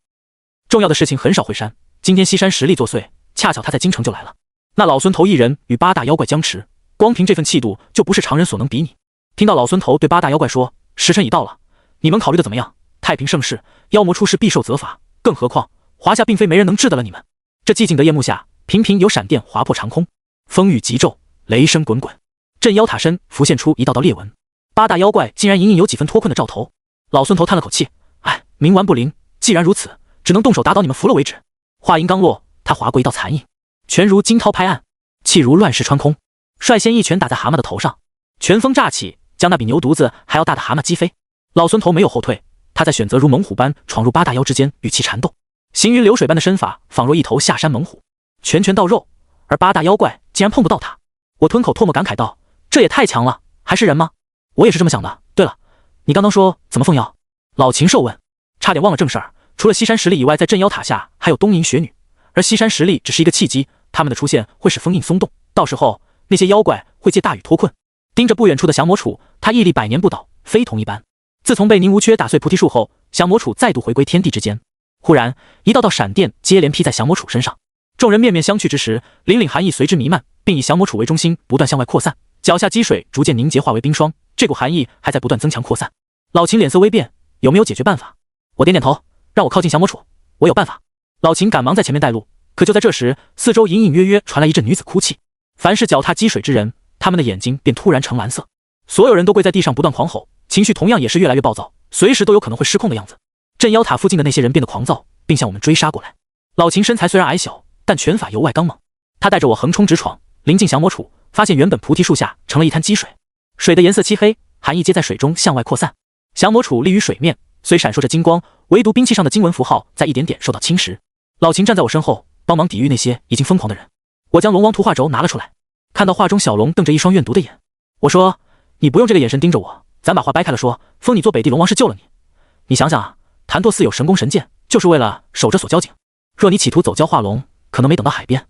重要的事情很少回山。今天西山实力作祟，恰巧他在京城就来了。那老孙头一人与8大妖怪僵持，光凭这份气度，就不是常人所能比拟。听到老孙头对8大妖怪说：时辰已到了，你们考虑的怎么样？太平盛世，妖魔出世必受责罚，更何况华夏并非没人能治得了你们。这寂静的夜幕下，频频有闪电划破长空，风雨急骤，雷声滚滚。镇妖塔身浮现出一道道裂纹，8大妖怪竟然隐隐有几分脱困的兆头。老孙头叹了口气：哎，冥顽不灵，既然如此，只能动手打倒你们服了为止。话音刚落，他划过一道残影，拳如惊涛拍岸，气如乱石穿空，率先一拳打在蛤蟆的头上，拳风乍起，将那比牛犊子还要大的蛤蟆击飞。老孙头没有后退，他在选择如猛虎般闯入8大妖之间与其缠斗，行云流水般的身法，仿若一头下山猛虎，拳拳到肉，而8大妖怪竟然碰不到他。我吞口唾沫感慨道：这也太强了，还是人吗？我也是这么想的。对了，你刚刚说怎么奉妖？老禽兽问。差点忘了正事儿，除了西山实力以外，在镇妖塔下还有东瀛雪女，而西山实力只是一个契机，他们的出现会使封印松动，到时候那些妖怪会借大雨脱困。盯着不远处的降魔杵，他屹立百年不倒，非同一般。自从被宁无缺打碎菩提树后，降魔杵再度回归天地之间。忽然一道道闪电接连劈在降魔杵身上，众人面面相觑之时，凛凛寒意随之弥漫，并以降魔杵为中心不断向外扩散，脚下积水逐渐凝结化为冰霜，这股寒意还在不断增强扩散。老秦脸色微变，有没有解决办法？我点点头，让我靠近降魔杵，我有办法。老秦赶忙在前面带路，可就在这时，四周隐隐约约传来一阵女子哭泣。凡是脚踏积水之人，他们的眼睛便突然呈蓝色，所有人都跪在地上不断狂吼，情绪同样也是越来越暴躁，随时都有可能会失控的样子。镇妖塔附近的那些人变得狂躁，并向我们追杀过来。老秦身材虽然矮小，但拳法由外刚猛，他带着我横冲直闯，临近降魔杵，发现原本菩提树下成了一滩积水，水的颜色漆黑，寒意皆在水中向外扩散。降魔杵立于水面，虽闪烁着金光，唯独兵器上的经文符号在一点点受到侵蚀。老秦站在我身后，帮忙抵御那些已经疯狂的人。我将龙王图画轴拿了出来，看到画中小龙瞪着一双怨毒的眼，我说：你不用这个眼神盯着我，咱把话掰开了说，封你做北地龙王是救了你。你想想啊，潭柘寺有神弓神箭，就是为了守着锁交井。若你企图走蛟化龙，可能没等到海边，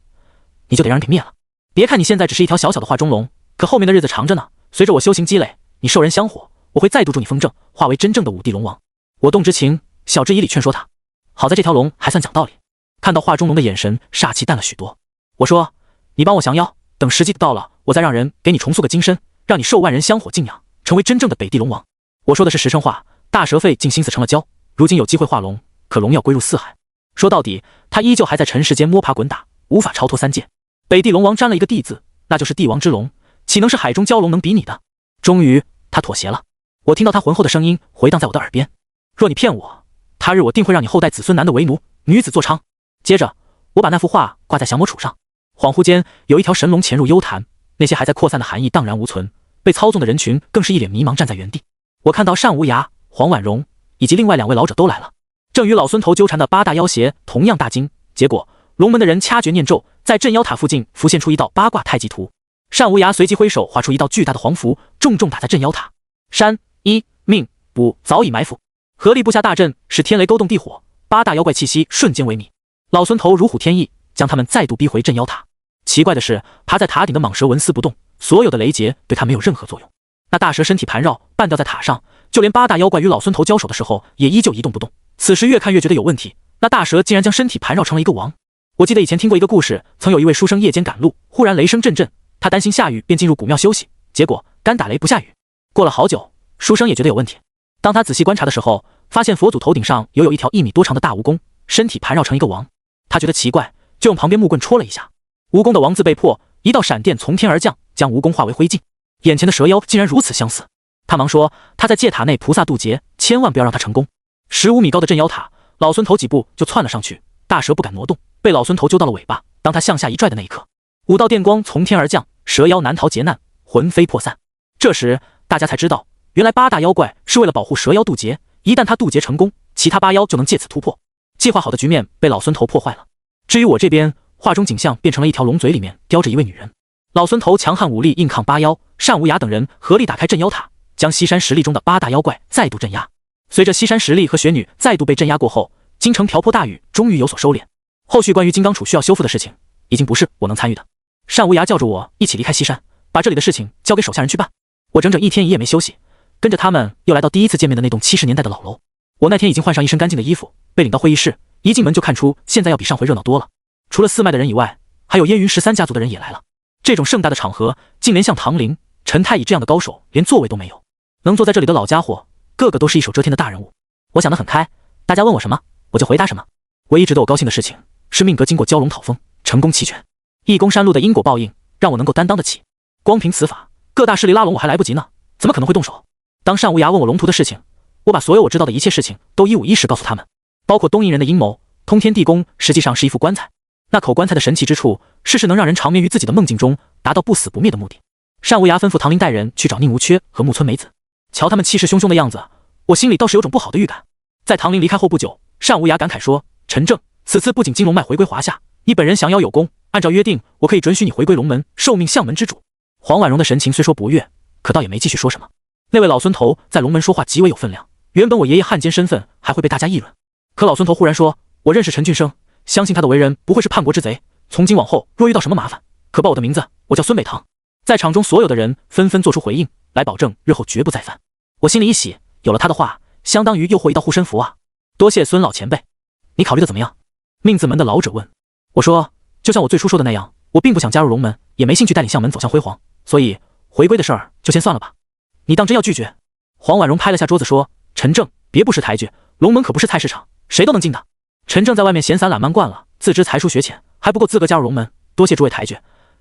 你就得让人给灭了。别看你现在只是一条小小的画中龙，可后面的日子长着呢。随着我修行积累，你受人香火，我会再度助你封正，化为真正的五帝龙王。我动之情，晓之以理劝说他。好在这条龙还算讲道理，看到画中龙的眼神煞气淡了许多。我说：你帮我降妖，等时机到了，我再让人给你重塑个金身，让你受万人香火敬仰，成为真正的北地龙王。我说的是实诚话，大蛇废尽心思成了蛟，如今有机会化龙，可龙要归入四海。说到底，他依旧还在尘世间摸爬滚打，无法超脱三界。北地龙王沾了一个地字，那就是帝王之龙，岂能是海中蛟龙能比拟的？终于，他妥协了。我听到他浑厚的声音回荡在我的耳边：若你骗我，他日我定会让你后代子孙男的为奴，女子做娼。接着，我把那幅画挂在降魔杵上，恍惚间有一条神龙潜入幽潭，那些还在扩散的寒意荡然无存，被操纵的人群更是一脸迷茫站在原地。我看到单无涯、黄婉容以及另外2位老者都来了，正与老孙头纠缠的8大妖邪同样大惊。结果龙门的人掐诀念咒，在镇妖塔附近浮现出一道八卦太极图。单无涯随即挥手画出一道巨大的黄符，重重打在镇妖塔。山一命卜早已埋伏，合力布下大阵，使天雷勾动地火，8大妖怪气息瞬间萎靡。老孙头如虎添翼，将他们再度逼回镇妖塔。奇怪的是，爬在塔顶的蟒蛇纹丝不动，所有的雷劫对他没有任何作用。那大蛇身体盘绕，半吊在塔上，就连8大妖怪与老孙头交手的时候，也依旧一动不动。此时越看越觉得有问题，那大蛇竟然将身体盘绕成了一个王。我记得以前听过一个故事，曾有一位书生夜间赶路，忽然雷声阵阵，他担心下雨，便进入古庙休息，结果干打雷不下雨。过了好久，书生也觉得有问题。当他仔细观察的时候，发现佛祖头顶上有一条1米多长的大蜈蚣，身体盘绕成一个王。他觉得奇怪，就用旁边木棍戳了一下，蜈蚣的王字被破，一道闪电从天而降，将蜈蚣化为灰烬。眼前的蛇妖竟然如此相似，他忙说他在界塔内菩萨渡劫，千万不要让他成功。15米高的镇妖塔，老孙头几步就窜了上去，大蛇不敢挪动，被老孙头揪到了尾巴。当他向下一拽的那一刻，5道电光从天而降，蛇妖难逃劫难，魂飞魄散。这时大家才知道，原来8大妖怪是为了保护蛇妖渡劫，一旦他渡劫成功，其他8妖就能借此突破。计划好的局面被老孙头破坏了。至于我这边，画中景象变成了一条龙嘴里面叼着一位女人。老孙头强悍武力硬抗8妖，单无涯等人合力打开镇妖塔，将西山实力中的8大妖怪再度镇压。随着西山实力和雪女再度被镇压过后，京城瓢泼大雨终于有所收敛。后续关于金刚杵需要修复的事情，已经不是我能参与的。单无涯叫着我一起离开西山，把这里的事情交给手下人去办。我整整1天1夜没休息，跟着他们又来到第一次见面的那栋70年代的老楼。我那天已经换上一身干净的衣服，被领到会议室，一进门就看出现在要比上回热闹多了。除了四脉的人以外，还有燕云13家族的人也来了。这种盛大的场合，竟连像唐林、陈太乙这样的高手连座位都没有。能坐在这里的老家伙，个个都是一手遮天的大人物。我想得很开，大家问我什么，我就回答什么。唯一值得我高兴的事情，是命格经过蛟龙讨风，成功齐全。义公山路的因果报应，让我能够担当得起。光凭此法，各大势力拉拢我还来不及呢，怎么可能会动手？当单无涯问我龙图的事情，我把所有我知道的一切事情都一五一十告诉他们，包括东瀛人的阴谋。通天地宫实际上是一副棺材，那口棺材的神奇之处，是能让人长眠于自己的梦境中，达到不死不灭的目的。单无涯吩咐唐林带人去找宁无缺和木村美子，瞧他们气势汹汹的样子，我心里倒是有种不好的预感。在唐林离开后不久，单无涯感慨说：“陈正，此次不仅金龙脉回归华夏，你本人降妖有功，按照约定，我可以准许你回归龙门，受命相门之主。”黄婉容的神情虽说不悦，可倒也没继续说什么。那位老孙头在龙门说话极为有分量，原本我爷爷汉奸身份还会被大家议论，可老孙头忽然说：“我认识陈俊生，相信他的为人不会是叛国之贼。从今往后，若遇到什么麻烦，可报我的名字，我叫孙北堂。”在场中所有的人纷纷做出回应，来保证日后绝不再犯。我心里一喜，有了他的话，相当于又获一道护身符啊！多谢孙老前辈。你考虑的怎么样？命字门的老者问。我说，就像我最初说的那样，我并不想加入龙门，也没兴趣带领相门走向辉煌，所以回归的事儿就先算了吧。你当真要拒绝？黄婉容拍了下桌子说：“陈正，别不识抬举，龙门可不是菜市场，谁都能进的。陈正在外面闲散懒漫惯了，自知才疏学浅，还不够资格加入龙门。多谢诸位抬举。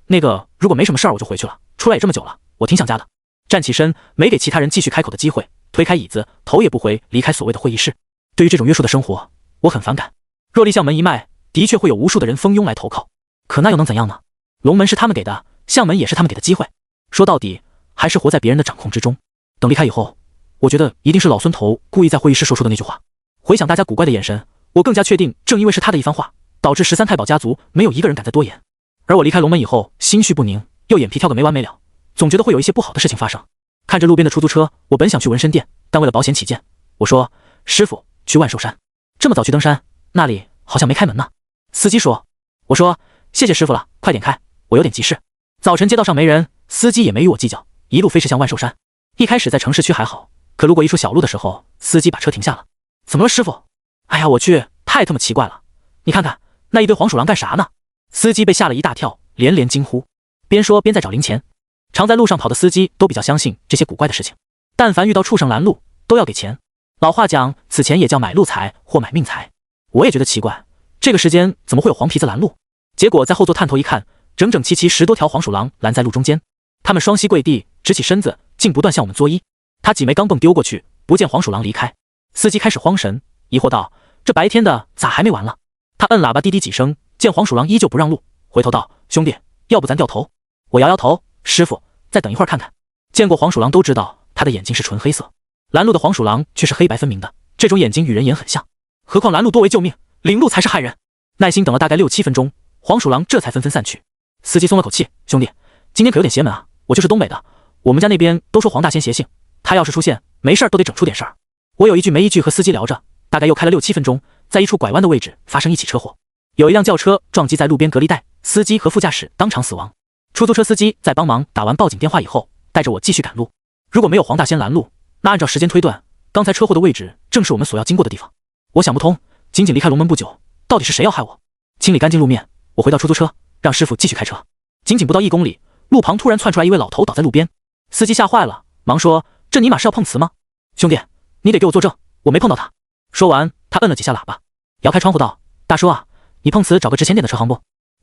那个，如果没什么事儿，我就回去了。出来也这么久了，我挺想家的。”站起身，没给其他人继续开口的机会，推开椅子，头也不回离开所谓的会议室。对于这种约束的生活，我很反感。若立相门一脉，的确会有无数的人蜂拥来投靠，可那又能怎样呢？龙门是他们给的，相门也是他们给的机会。说到底，还是活在别人的掌控之中。等离开以后，我觉得一定是老孙头故意在会议室说出的那句话。回想大家古怪的眼神，我更加确定，正因为是他的一番话，导致13太保家族没有一个人敢再多言。而我离开龙门以后，心绪不宁，又眼皮跳个没完没了，总觉得会有一些不好的事情发生。看着路边的出租车，我本想去纹身店，但为了保险起见，我说：“师傅，去万寿山。”这么早去登山，那里好像没开门呢。司机说：“我说谢谢师傅了，快点开，我有点急事。”早晨街道上没人，司机也没与我计较，一路飞驰向万寿山。一开始在城市区还好，可路过一处小路的时候，司机把车停下了。怎么了，师傅？哎呀，我去，太他妈奇怪了！你看看那一堆黄鼠狼干啥呢？司机被吓了一大跳，连连惊呼，边说边在找零钱。常在路上跑的司机都比较相信这些古怪的事情。但凡遇到畜生拦路，都要给钱。老话讲，此钱也叫买路财或买命财。我也觉得奇怪，这个时间怎么会有黄皮子拦路？结果在后座探头一看，整整齐齐10多条黄鼠狼拦在路中间，他们双膝跪地，直起身子，竟不断向我们作揖。他几枚钢镚丢过去，不见黄鼠狼离开。司机开始慌神，疑惑道：“这白天的咋还没完了？”他摁喇叭滴滴几声，见黄鼠狼依旧不让路，回头道：“兄弟，要不咱掉头？”我摇摇头：“师傅，再等一会儿看看。”见过黄鼠狼都知道，他的眼睛是纯黑色，拦路的黄鼠狼却是黑白分明的，这种眼睛与人眼很像。何况拦路多为救命，领路才是害人。耐心等了大概6、7分钟，黄鼠狼这才纷纷散去。司机松了口气：“兄弟，今天可有点邪门啊！我就是东北的，我们家那边都说黄大仙邪性，他要是出现，没事儿都得整出点事儿。”我有一句没一句和司机聊着，大概又开了6、7分钟，在一处拐弯的位置发生一起车祸，有一辆轿车撞击在路边隔离带，司机和副驾驶当场死亡。出租车司机在帮忙打完报警电话以后，带着我继续赶路。如果没有黄大仙拦路，那按照时间推断，刚才车祸的位置正是我们所要经过的地方。我想不通，仅仅离开龙门不久，到底是谁要害我？清理干净路面，我回到出租车，让师傅继续开车。仅仅不到1公里，路旁突然窜出来一位老头倒在路边，司机吓坏了，忙说：“这尼玛是要碰瓷吗？兄弟，你得给我作证，我没碰到他。”说完，他摁了几下喇叭，摇开窗户道：“大叔啊，你碰瓷找个值钱点的车行不？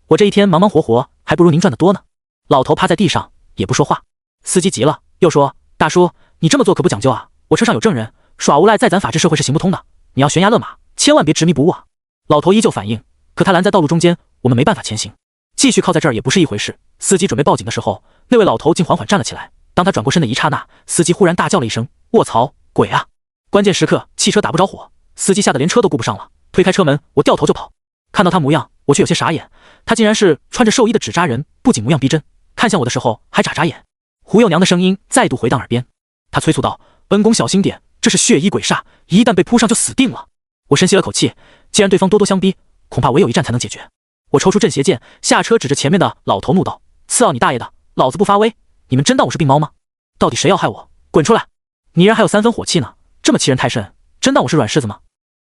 我这一天忙忙活活，还不如您赚得多呢。”老头趴在地上也不说话。司机急了，又说：“大叔，你这么做可不讲究啊！我车上有证人，耍无赖在咱法治社会是行不通的。你要悬崖勒马，千万别执迷不悟啊！”老头依旧反应，可他拦在道路中间，我们没办法前行，继续靠在这儿也不是一回事。司机准备报警的时候，那位老头竟缓缓站了起来。当他转过身的一刹那，司机忽然大叫了一声：“卧槽，鬼啊！”关键时刻，汽车打不着火，司机吓得连车都顾不上了，推开车门，我掉头就跑。看到他模样，我却有些傻眼，他竟然是穿着寿衣的纸扎人，不仅模样逼真，看向我的时候还眨眨眼。胡幼娘的声音再度回荡耳边，他催促道：“恩公小心点，这是血衣鬼煞，一旦被扑上就死定了。”我深吸了口气，既然对方咄咄相逼，恐怕唯有一战才能解决。我抽出镇邪剑，下车指着前面的老头怒道：“刺奥你大爷的，老子不发威，你们真当我是病猫吗？到底谁要害我？滚出来！”泥人还有3分火气呢，这么欺人太甚，真当我是软柿子吗？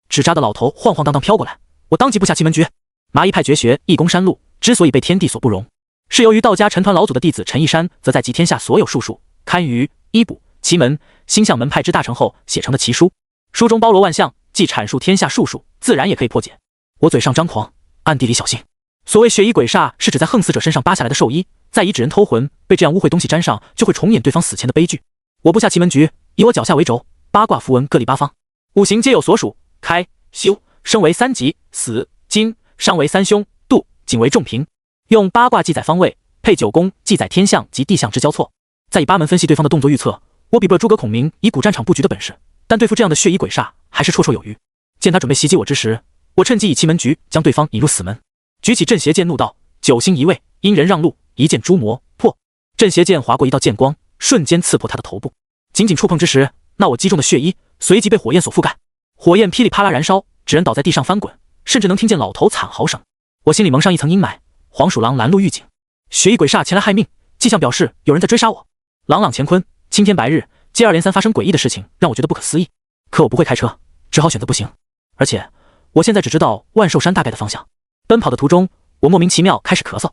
纸扎的老头晃晃荡荡飘过来，我当即布下奇门诀。麻衣派绝学义功山路之所以被天地所不容，是由于道家陈抟老祖的弟子陈一山则在集天下所有术数、堪舆、医卜、奇门、星象门派之大成后写成的奇书，书中包罗万象，既阐述天下术数，自然也可以破解。我嘴上张狂，暗地里小心。所谓血衣鬼煞，是指在横死者身上扒下来的寿衣，在以指人偷魂，被这样污秽东西沾上，就会重演对方死前的悲剧。我布下奇门局，以我脚下为轴，八卦符文各立8方，五行皆有所属，开、休、生为3吉，死、金、伤为3凶，度、景为重平。用八卦记载方位，配9宫记载天象及地象之交错，再以8门分析对方的动作预测。我比不了诸葛孔明以古战场布局的本事，但对付这样的血衣鬼煞还是绰绰有余。见他准备袭击我之时，我趁机以奇门局将对方引入死门，举起镇邪剑怒道：“9星移位，因人让路，一剑诛魔破。”镇邪剑划过一道剑光，瞬间刺破他的头部。仅仅触碰之时，那我击中的血衣随即被火焰所覆盖，火焰噼里啪啦燃烧，纸人倒在地上翻滚，甚至能听见老头惨嚎声。我心里蒙上一层阴霾，黄鼠狼拦路预警，血衣鬼煞前来害命，迹象表示有人在追杀我。朗朗乾坤，青天白日，接二连三发生诡异的事情，让我觉得不可思议。可我不会开车，只好选择步行。而且我现在只知道万寿山大概的方向。奔跑的途中，我莫名其妙开始咳嗽，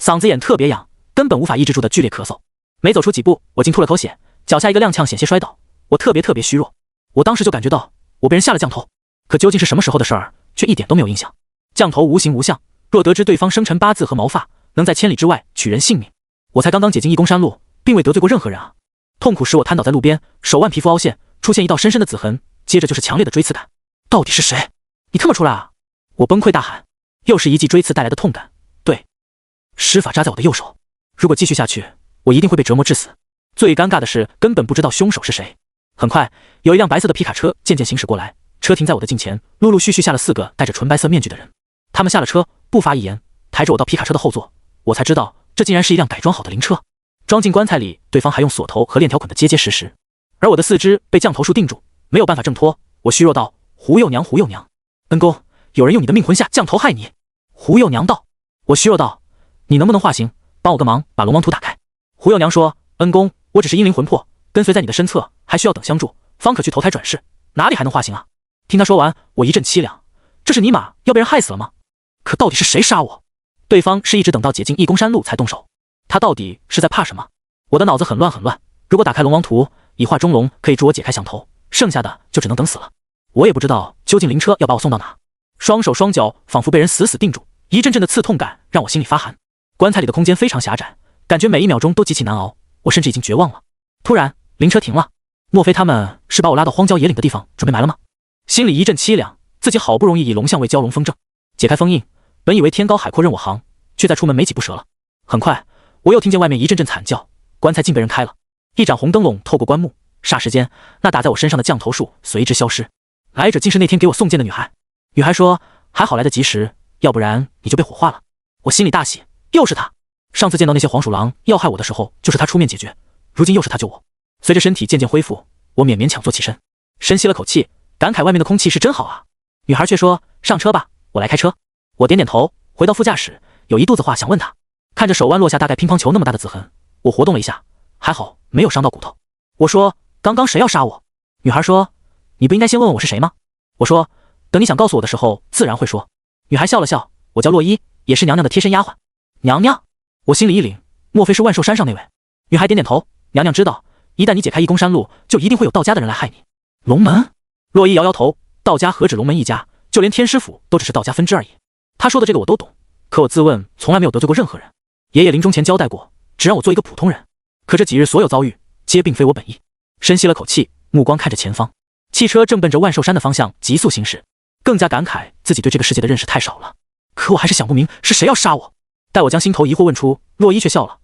嗓子眼特别痒，根本无法抑制住的剧烈咳嗽。没走出几步，我竟吐了口血，脚下一个踉跄险些摔倒。我特别虚弱，我当时就感觉到我被人下了降头，可究竟是什么时候的事儿，却一点都没有印象。降头无形无相，若得知对方生辰八字和毛发，能在千里之外取人性命。我才刚刚解禁义功山路，并未得罪过任何人啊！痛苦使我瘫倒在路边，手腕皮肤凹陷，出现一道深深的紫痕，接着就是强烈的锥刺感。到底是谁？你看不出来啊！我崩溃大喊，又是一记锥刺带来的痛感。对，施法扎在我的右手。如果继续下去，我一定会被折磨致死。最尴尬的是，根本不知道凶手是谁。很快，有一辆白色的皮卡车渐渐行驶过来，车停在我的近前，陆陆续续下了4个戴着纯白色面具的人。他们下了车，不发一言，抬着我到皮卡车的后座。我才知道，这竟然是一辆改装好的灵车。装进棺材里，对方还用锁头和链条捆得结结实实，而我的4肢被降头术定住，没有办法挣脱。我虚弱道：“胡幼娘，胡幼娘，恩公，有人用你的命魂下降头害你。”胡幼娘道：“我虚弱道，你能不能化形，帮我个忙，把龙王图打开？”胡幼娘说：“恩公，我只是阴灵魂魄，跟随在你的身侧，还需要等相助，方可去投胎转世，哪里还能化形啊？”听他说完，我一阵凄凉，这是尼玛要被人害死了吗？可到底是谁杀我？对方是一直等到解禁义功山路才动手，他到底是在怕什么？我的脑子很乱。如果打开龙王图，以化中龙可以助我解开响头，剩下的就只能等死了。我也不知道究竟灵车要把我送到哪。双手双脚仿佛被人死死定住，一阵阵的刺痛感让我心里发寒。棺材里的空间非常狭窄，感觉每一秒钟都极其难熬，我甚至已经绝望了。突然，灵车停了，莫非他们是把我拉到荒郊野岭的地方准备埋了吗？心里一阵凄凉，自己好不容易以龙象为蛟龙封正，解开封印，本以为天高海阔任我航，却在出门没几步折了。很快，我又听见外面一阵阵惨叫，棺材竟被人开了。一盏红灯笼透过棺木，霎时间，那打在我身上的降头术随之消失。来者竟是那天给我送剑的女孩。女孩说：“还好来得及时，要不然你就被火化了。”我心里大喜，又是她。上次见到那些黄鼠狼要害我的时候，就是她出面解决，如今又是她救我。随着身体渐渐恢复，我勉强坐起身，深吸了口气，感慨外面的空气是真好啊。女孩却说：“上车吧，我来开车。”我点点头，回到副驾驶，有一肚子话想问她。看着手腕落下大概乒乓球那么大的紫痕，我活动了一下，还好没有伤到骨头。我说：“刚刚谁要杀我？”女孩说：“你不应该先问问我是谁吗？”我说：“等你想告诉我的时候，自然会说。”女孩笑了笑：“我叫洛伊，也是娘娘的贴身丫鬟。”娘娘？我心里一凛，莫非是万寿山上那位？女孩点点头：“娘娘知道，一旦你解开义宫山路，就一定会有道家的人来害你。”龙门？洛伊摇摇头：“道家何止龙门一家，就连天师府都只是道家分支而已。”他说的这个我都懂，可我自问从来没有得罪过任何人。爷爷临终前交代过，只让我做一个普通人。可这几日所有遭遇，皆并非我本意。深吸了口气，目光看着前方，汽车正奔着万寿山的方向急速行驶。更加感慨自己对这个世界的认识太少了。可我还是想不明是谁要杀我。待我将心头疑惑问出，洛伊却笑了：“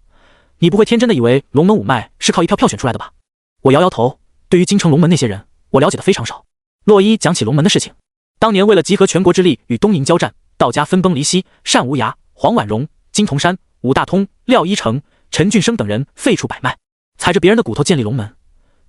你不会天真的以为龙门五脉是靠一票票选出来的吧？”我摇摇头，对于京城龙门那些人，我了解的非常少。洛伊讲起龙门的事情，当年为了集合全国之力与东瀛交战，道家分崩离析，单无涯、黄婉容、金铜山、武大通、廖一成、陈俊生等人废除百脉，踩着别人的骨头建立龙门，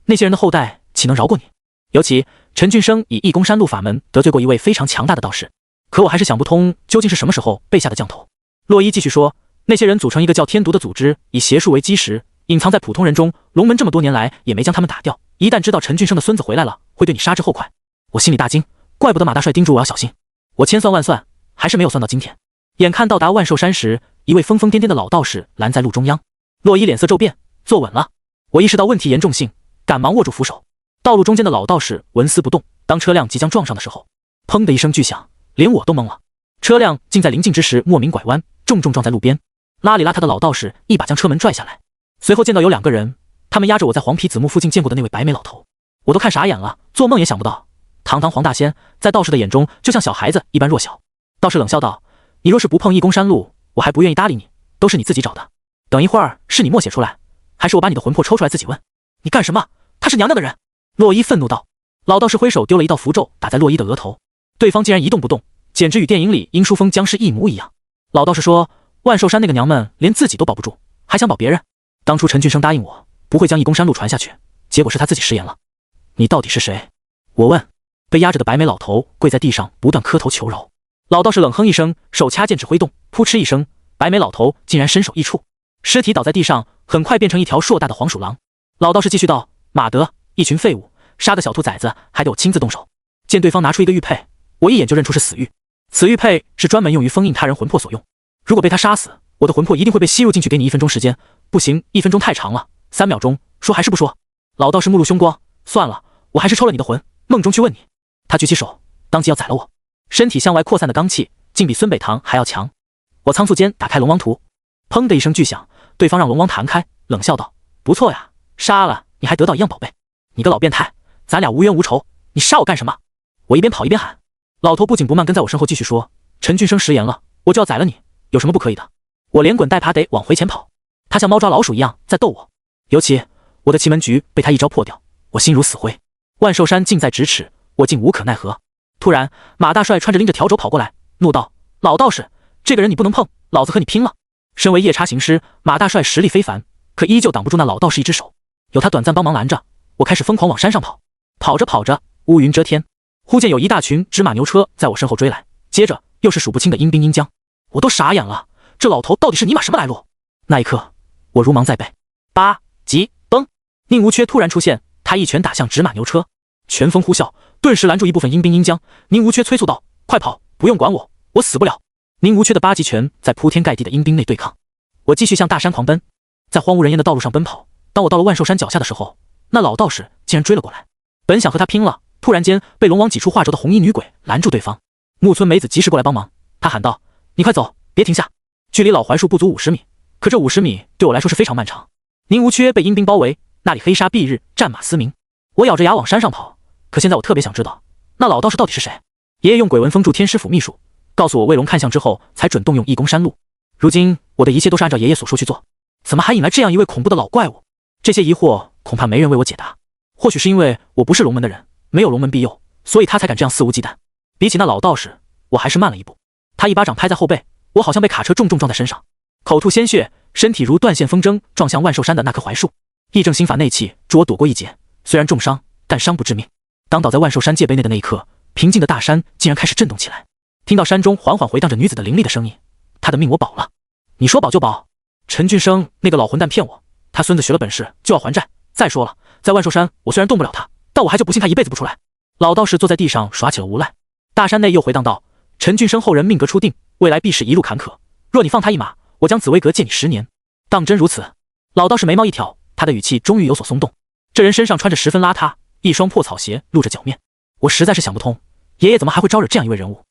那些人的后代岂能饶过你？尤其陈俊生以义宫山路法门得罪过一位非常强大的道士，可我还是想不通究竟是什么时候被下的降头。洛伊继续说，那些人组成一个叫天毒的组织，以邪术为基石，隐藏在普通人中，龙门这么多年来也没将他们打掉，一旦知道陈俊生的孙子回来了，会对你杀之后快。我心里大惊，怪不得马大帅叮嘱我要小心。我千算万算，还是没有算到今天。眼看到达万寿山时，一位疯疯癫癫的老道士拦在路中央。洛伊脸色骤变，坐稳了。我意识到问题严重性，赶忙握住扶手。道路中间的老道士纹丝不动，当车辆即将撞上的时候，砰的一声巨响，连我都懵了。车辆竟在临近之时莫名拐弯，重重撞在路边。邋里邋遢的老道士一把将车门拽下来，随后见到有两个人，他们压着我在黄皮子墓附近见过的那位白眉老头。我都看傻眼了，做梦也想不到，堂堂黄大仙在道士的眼中就像小孩子一般弱小。道士冷笑道：“你若是不碰义宫山路，我还不愿意搭理你，都是你自己找的。等一会儿是你默写出来，还是我把你的魂魄抽出来自己问？你干什么？他是娘娘的人！”洛伊愤怒道。老道士挥手丢了一道符咒打在洛伊的额头，对方竟然一动不动，简直与电影里殷淑峰僵尸一模一样。老道士说，万寿山那个娘们连自己都保不住，还想保别人。当初陈俊生答应我不会将义宫山路传下去，结果是他自己食言了。你到底是谁？我问。被压着的白眉老头跪在地上不断磕头求饶。老道士冷哼一声，手掐剑指挥动，扑哧一声，白眉老头竟然身首异处，尸体倒在地上，很快变成一条硕大的黄鼠狼。老道士继续道：“马德，一群废物，杀个小兔崽子还得我亲自动手。”见对方拿出一个玉佩，我一眼就认出是死玉。此玉佩是专门用于封印他人魂魄所用，如果被他杀死，我的魂魄一定会被吸入进去。给你1分钟时间。不行，1分钟太长了，3秒钟，说还是不说？老道士目露凶光，算了，我还是抽了你的魂，梦中去问你。他举起手，当即要宰了我。身体向外扩散的罡气竟比孙北堂还要强。我仓促间打开龙王图，砰的一声巨响，对方让龙王弹开，冷笑道：“不错呀，杀了你还得到一样宝贝。你个老变态，咱俩无冤无仇，你杀我干什么？”我一边跑一边喊。老头不紧不慢跟在我身后继续说：“陈俊生食言了，我就要宰了你，有什么不可以的？”我连滚带爬得往回前跑，他像猫抓老鼠一样在逗我。尤其我的奇门局被他一招破掉，我心如死灰。万寿山近在咫尺，我竟无可奈何。突然，马大帅穿着拎着笤帚跑过来，怒道：“老道士，这个人你不能碰，老子和你拼了！”身为夜叉行师，马大帅实力非凡，可依旧挡不住那老道士一只手。有他短暂帮忙拦着，我开始疯狂往山上跑。跑着跑着，乌云遮天，忽见有一大群纸马牛车在我身后追来，接着又是数不清的阴兵阴将，我都傻眼了。这老头到底是尼玛什么来路？那一刻，我如芒在背。8急崩！宁无缺突然出现，他一拳打向纸马牛车，拳风呼啸，顿时拦住一部分阴兵阴将。宁无缺催促道：“快跑，不用管我，我死不了。”宁无缺的8极拳在铺天盖地的阴兵内对抗。我继续向大山狂奔，在荒无人烟的道路上奔跑。当我到了万寿山脚下的时候，那老道士竟然追了过来，本想和他拼了，突然间被龙王挤出画轴的红衣女鬼拦住对方。木村美子及时过来帮忙，她喊道：“你快走，别停下！距离老槐树不足50米，可这50米对我来说是非常漫长。宁无缺被阴兵包围，那里黑沙蔽日，战马嘶鸣。我咬着牙往山上跑，可现在我特别想知道，那老道士到底是谁？爷爷用鬼纹封住天师府秘术，告诉我卫龙看相之后才准动用义宫山路。如今我的一切都是按照爷爷所说去做，怎么还引来这样一位恐怖的老怪物？这些疑惑恐怕没人为我解答。或许是因为我不是龙门的人，没有龙门庇佑，所以他才敢这样肆无忌惮。比起那老道士，我还是慢了一步。他一巴掌拍在后背，我好像被卡车重重撞在身上，口吐鲜血，身体如断线风筝撞向万寿山的那棵槐树。义正心法内气助我躲过一劫，虽然重伤，但伤不致命。当倒在万寿山界碑内的那一刻，平静的大山竟然开始震动起来。听到山中缓缓回荡着女子的凌厉的声音，他的命我保了。你说保就保？陈俊生那个老混蛋骗我，他孙子学了本事就要还债。再说了，在万寿山我虽然动不了他，但我还就不信他一辈子不出来。老道士坐在地上耍起了无赖。大山内又回荡道：陈俊生后人命格初定，未来必是一路坎坷。若你放他一马，我将紫薇阁借你10年。当真如此？老道士眉毛一挑，他的语气终于有所松动。这人身上穿着十分邋遢，一双破草鞋露着脚面，我实在是想不通，爷爷怎么还会招惹这样一位人物？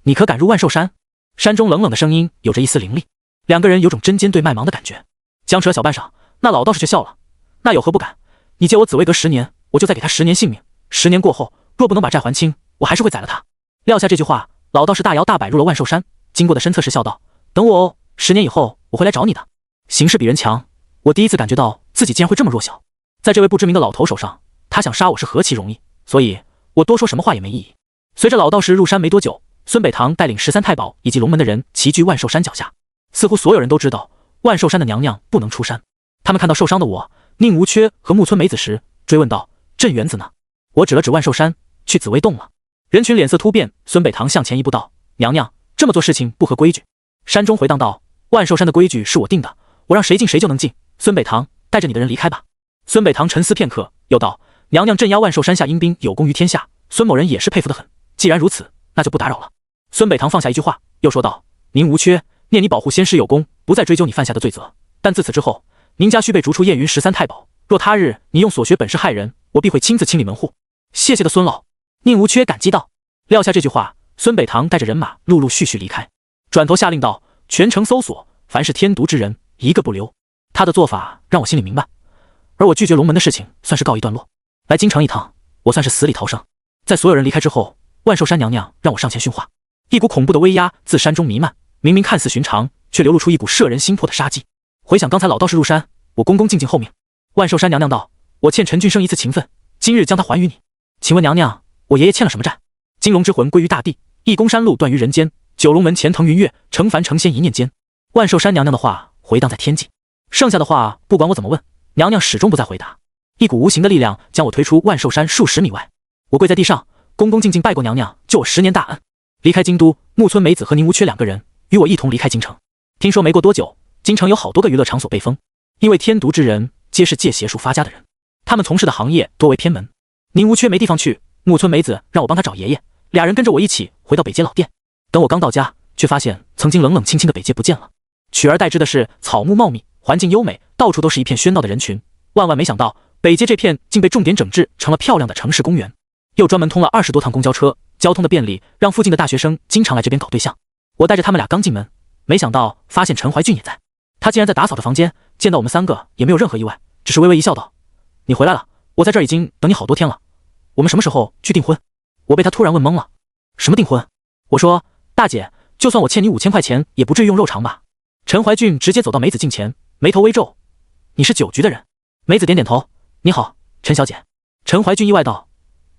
你可敢入万寿山？山中冷冷的声音有着一丝凌厉，两个人有种针尖对麦芒的感觉。僵持了小半晌，那老道士却笑了：那有何不敢？你借我紫薇阁10年，我就再给他10年性命。10年过后，若不能把债还清，我还是会宰了他。撂下这句话，老道士大摇大摆入了万寿山。经过的身侧时笑道：等我哦，10年以后我会来找你的。形势比人强，我第一次感觉到自己竟然会这么弱小。在这位不知名的老头手上，他想杀我是何其容易，所以我多说什么话也没意义。随着老道士入山没多久，孙北堂带领13太保以及龙门的人齐聚万寿山脚下。似乎所有人都知道万寿山的娘娘不能出山。他们看到受伤的我、宁无缺和木村美子时，追问道：镇元子呢？我指了指万寿山，去紫薇洞了。人群脸色突变，孙北堂向前一步道：娘娘这么做事情不合规矩。山中回荡道：万寿山的规矩是我定的，我让谁进谁就能进。孙北堂，带着你的人离开吧。孙北堂沉思片刻，又道：娘娘镇压万寿山下阴兵有功于天下，孙某人也是佩服得很。既然如此，那就不打扰了。孙北堂放下一句话，又说道：您无缺，念你保护仙师有功，不再追究你犯下的罪责，但自此之后，您家需被逐出燕云13太保。若他日你用所学本事害人，我必会亲自清理门户。谢谢的孙老。宁无缺感激道。撂下这句话，孙北堂带着人马陆陆续续离开，转头下令道：全城搜索，凡是添毒之人，一个不留。他的做法让我心里明白，而我拒绝龙门的事情算是告一段落。来京城一趟，我算是死里逃生。在所有人离开之后，万寿山娘娘让我上前训话，一股恐怖的威压自山中弥漫，明明看似寻常，却流露出一股摄人心魄的杀机。回想刚才老道士入山，我恭恭敬敬候命。万寿山娘娘道：我欠陈俊生一次情分，今日将他还于你。请问娘娘，我爷爷欠了什么债？金龙之魂归于大地，义宫山路断于人间，九龙门前腾云跃，成凡成仙一念间。万寿山娘娘的话回荡在天际，剩下的话不管我怎么问，娘娘始终不再回答。一股无形的力量将我推出万寿山数10米外，我跪在地上，恭恭敬敬拜过娘娘救我10年大恩。离开京都，木村美子和宁无缺2个人与我一同离开京城。听说没过多久，京城有好多个娱乐场所被封，因为添毒之人皆是借邪术发家的人，他们从事的行业多为偏门。宁无缺没地方去，木村美子让我帮他找爷爷，2人跟着我一起回到北街老店。等我刚到家，却发现曾经冷冷清清的北街不见了，取而代之的是草木茂密，环境优美，到处都是一片喧闹的人群。万万没想到，北街这片竟被重点整治成了漂亮的城市公园，又专门通了20多趟公交车，交通的便利让附近的大学生经常来这边搞对象。我带着他们俩刚进门，没想到发现陈怀俊也在，他竟然在打扫着房间，见到我们3个也没有任何意外，只是微微一笑道：你回来了，我在这儿已经等你好多天了，我们什么时候去订婚？我被他突然问懵了。什么订婚？我说：大姐，就算我欠你5000块钱，也不至于用肉偿吧。陈怀俊直接走到梅子近前，眉头微皱：你是酒局的人？梅子点点头：你好，陈小姐。陈怀俊意外道：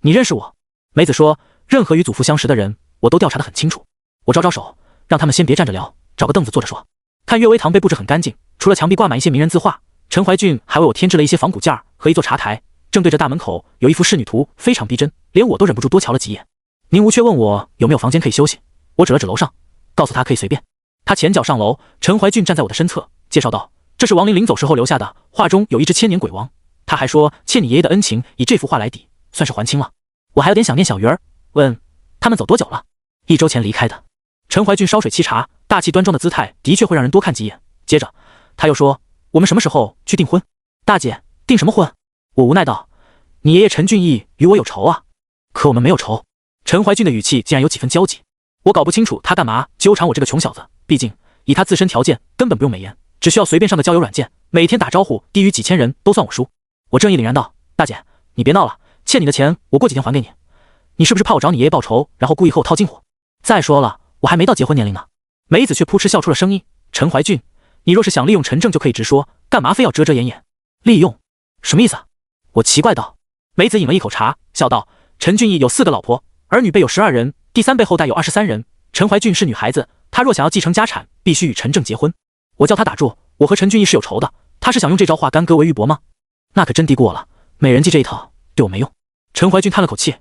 你认识我？梅子说：任何与祖父相识的人，我都调查得很清楚。我招招手，让他们先别站着聊，找个凳子坐着说。看悦微堂被布置很干净，除了墙壁挂满一些名人字画，陈怀俊还为我添置了一些仿古件和一座茶台，正对着大门口有一幅仕女图，非常逼真，连我都忍不住多瞧了几眼。宁无缺问我有没有房间可以休息，我指了指楼上，告诉他可以随便。他前脚上楼，陈怀俊站在我的身侧，介绍道：这是亡灵临走时候留下的，画中有一只千年鬼王，他还说欠你爷爷的恩情，以这幅画来抵，算是还清了。我还有点想念小鱼儿，问他们走多久了？1周前离开的。陈怀俊烧水沏茶，大气端庄的姿态的确会让人多看几眼。接着他又说：我们什么时候去订婚？大姐，订什么婚？我无奈道：你爷爷陈俊义与我有仇啊？可我们没有仇。陈怀俊的语气竟然有几分焦急。我搞不清楚他干嘛纠缠我这个穷小子，毕竟以他自身条件根本不用美颜，只需要随便上个交友软件，每天打招呼低于几千人都算我输。我正义凛然道：大姐，你别闹了，欠你的钱我过几天还给你。你是不是怕我找你爷爷报仇，然后故意和我套近乎？再说了，我还没到结婚年龄呢。梅子却扑哧笑出了声音：陈怀俊，你若是想利用陈正就可以直说，干嘛非要遮遮掩掩？利用？什么意思啊？我奇怪道。梅子饮了一口茶，笑道：陈俊义有4个老婆，儿女辈有12人，第3辈后代有23人。陈怀俊是女孩子，她若想要继承家产，必须与陈正结婚。我叫他打住，我和陈俊义是有仇的，他是想用这招化干戈为玉帛吗？那可真低估我了，美人计这一套对我没用。陈怀俊叹了口气：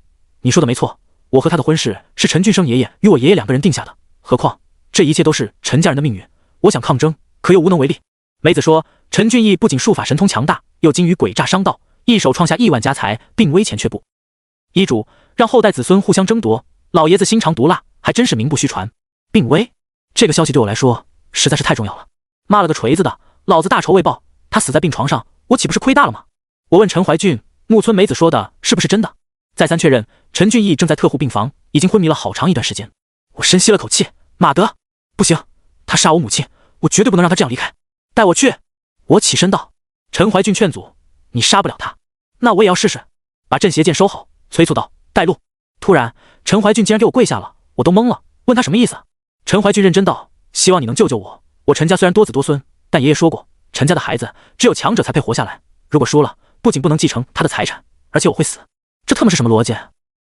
你说的没错，我和他的婚事是陈俊生爷爷与我爷爷2个人定下的，何况这一切都是陈家人的命运，我想抗争，可又无能为力。梅子说，陈俊义不仅术法神通强大，又精于诡诈商道，一手创下亿万家财，并威钱却步。遗嘱让后代子孙互相争夺，老爷子心肠毒辣，还真是名不虚传。病危，这个消息对我来说实在是太重要了。骂了个锤子的，老子大仇未报，他死在病床上，我岂不是亏大了吗？我问陈怀俊，木村梅子说的是不是真的？再三确认，陈俊义正在特护病房，已经昏迷了好长一段时间。我深吸了口气，马德，不行，他杀我母亲，我绝对不能让他这样离开，带我去。我起身道。陈怀俊劝阻，你杀不了他，那我也要试试。把镇邪剑收好，催促道，带路。突然，陈怀俊竟然给我跪下了，我都懵了，问他什么意思。陈怀俊认真道，希望你能救救我。我陈家虽然多子多孙，但爷爷说过，陈家的孩子只有强者才配活下来，如果输了，不仅不能继承他的财产，而且我会死。这他妈是什么逻辑？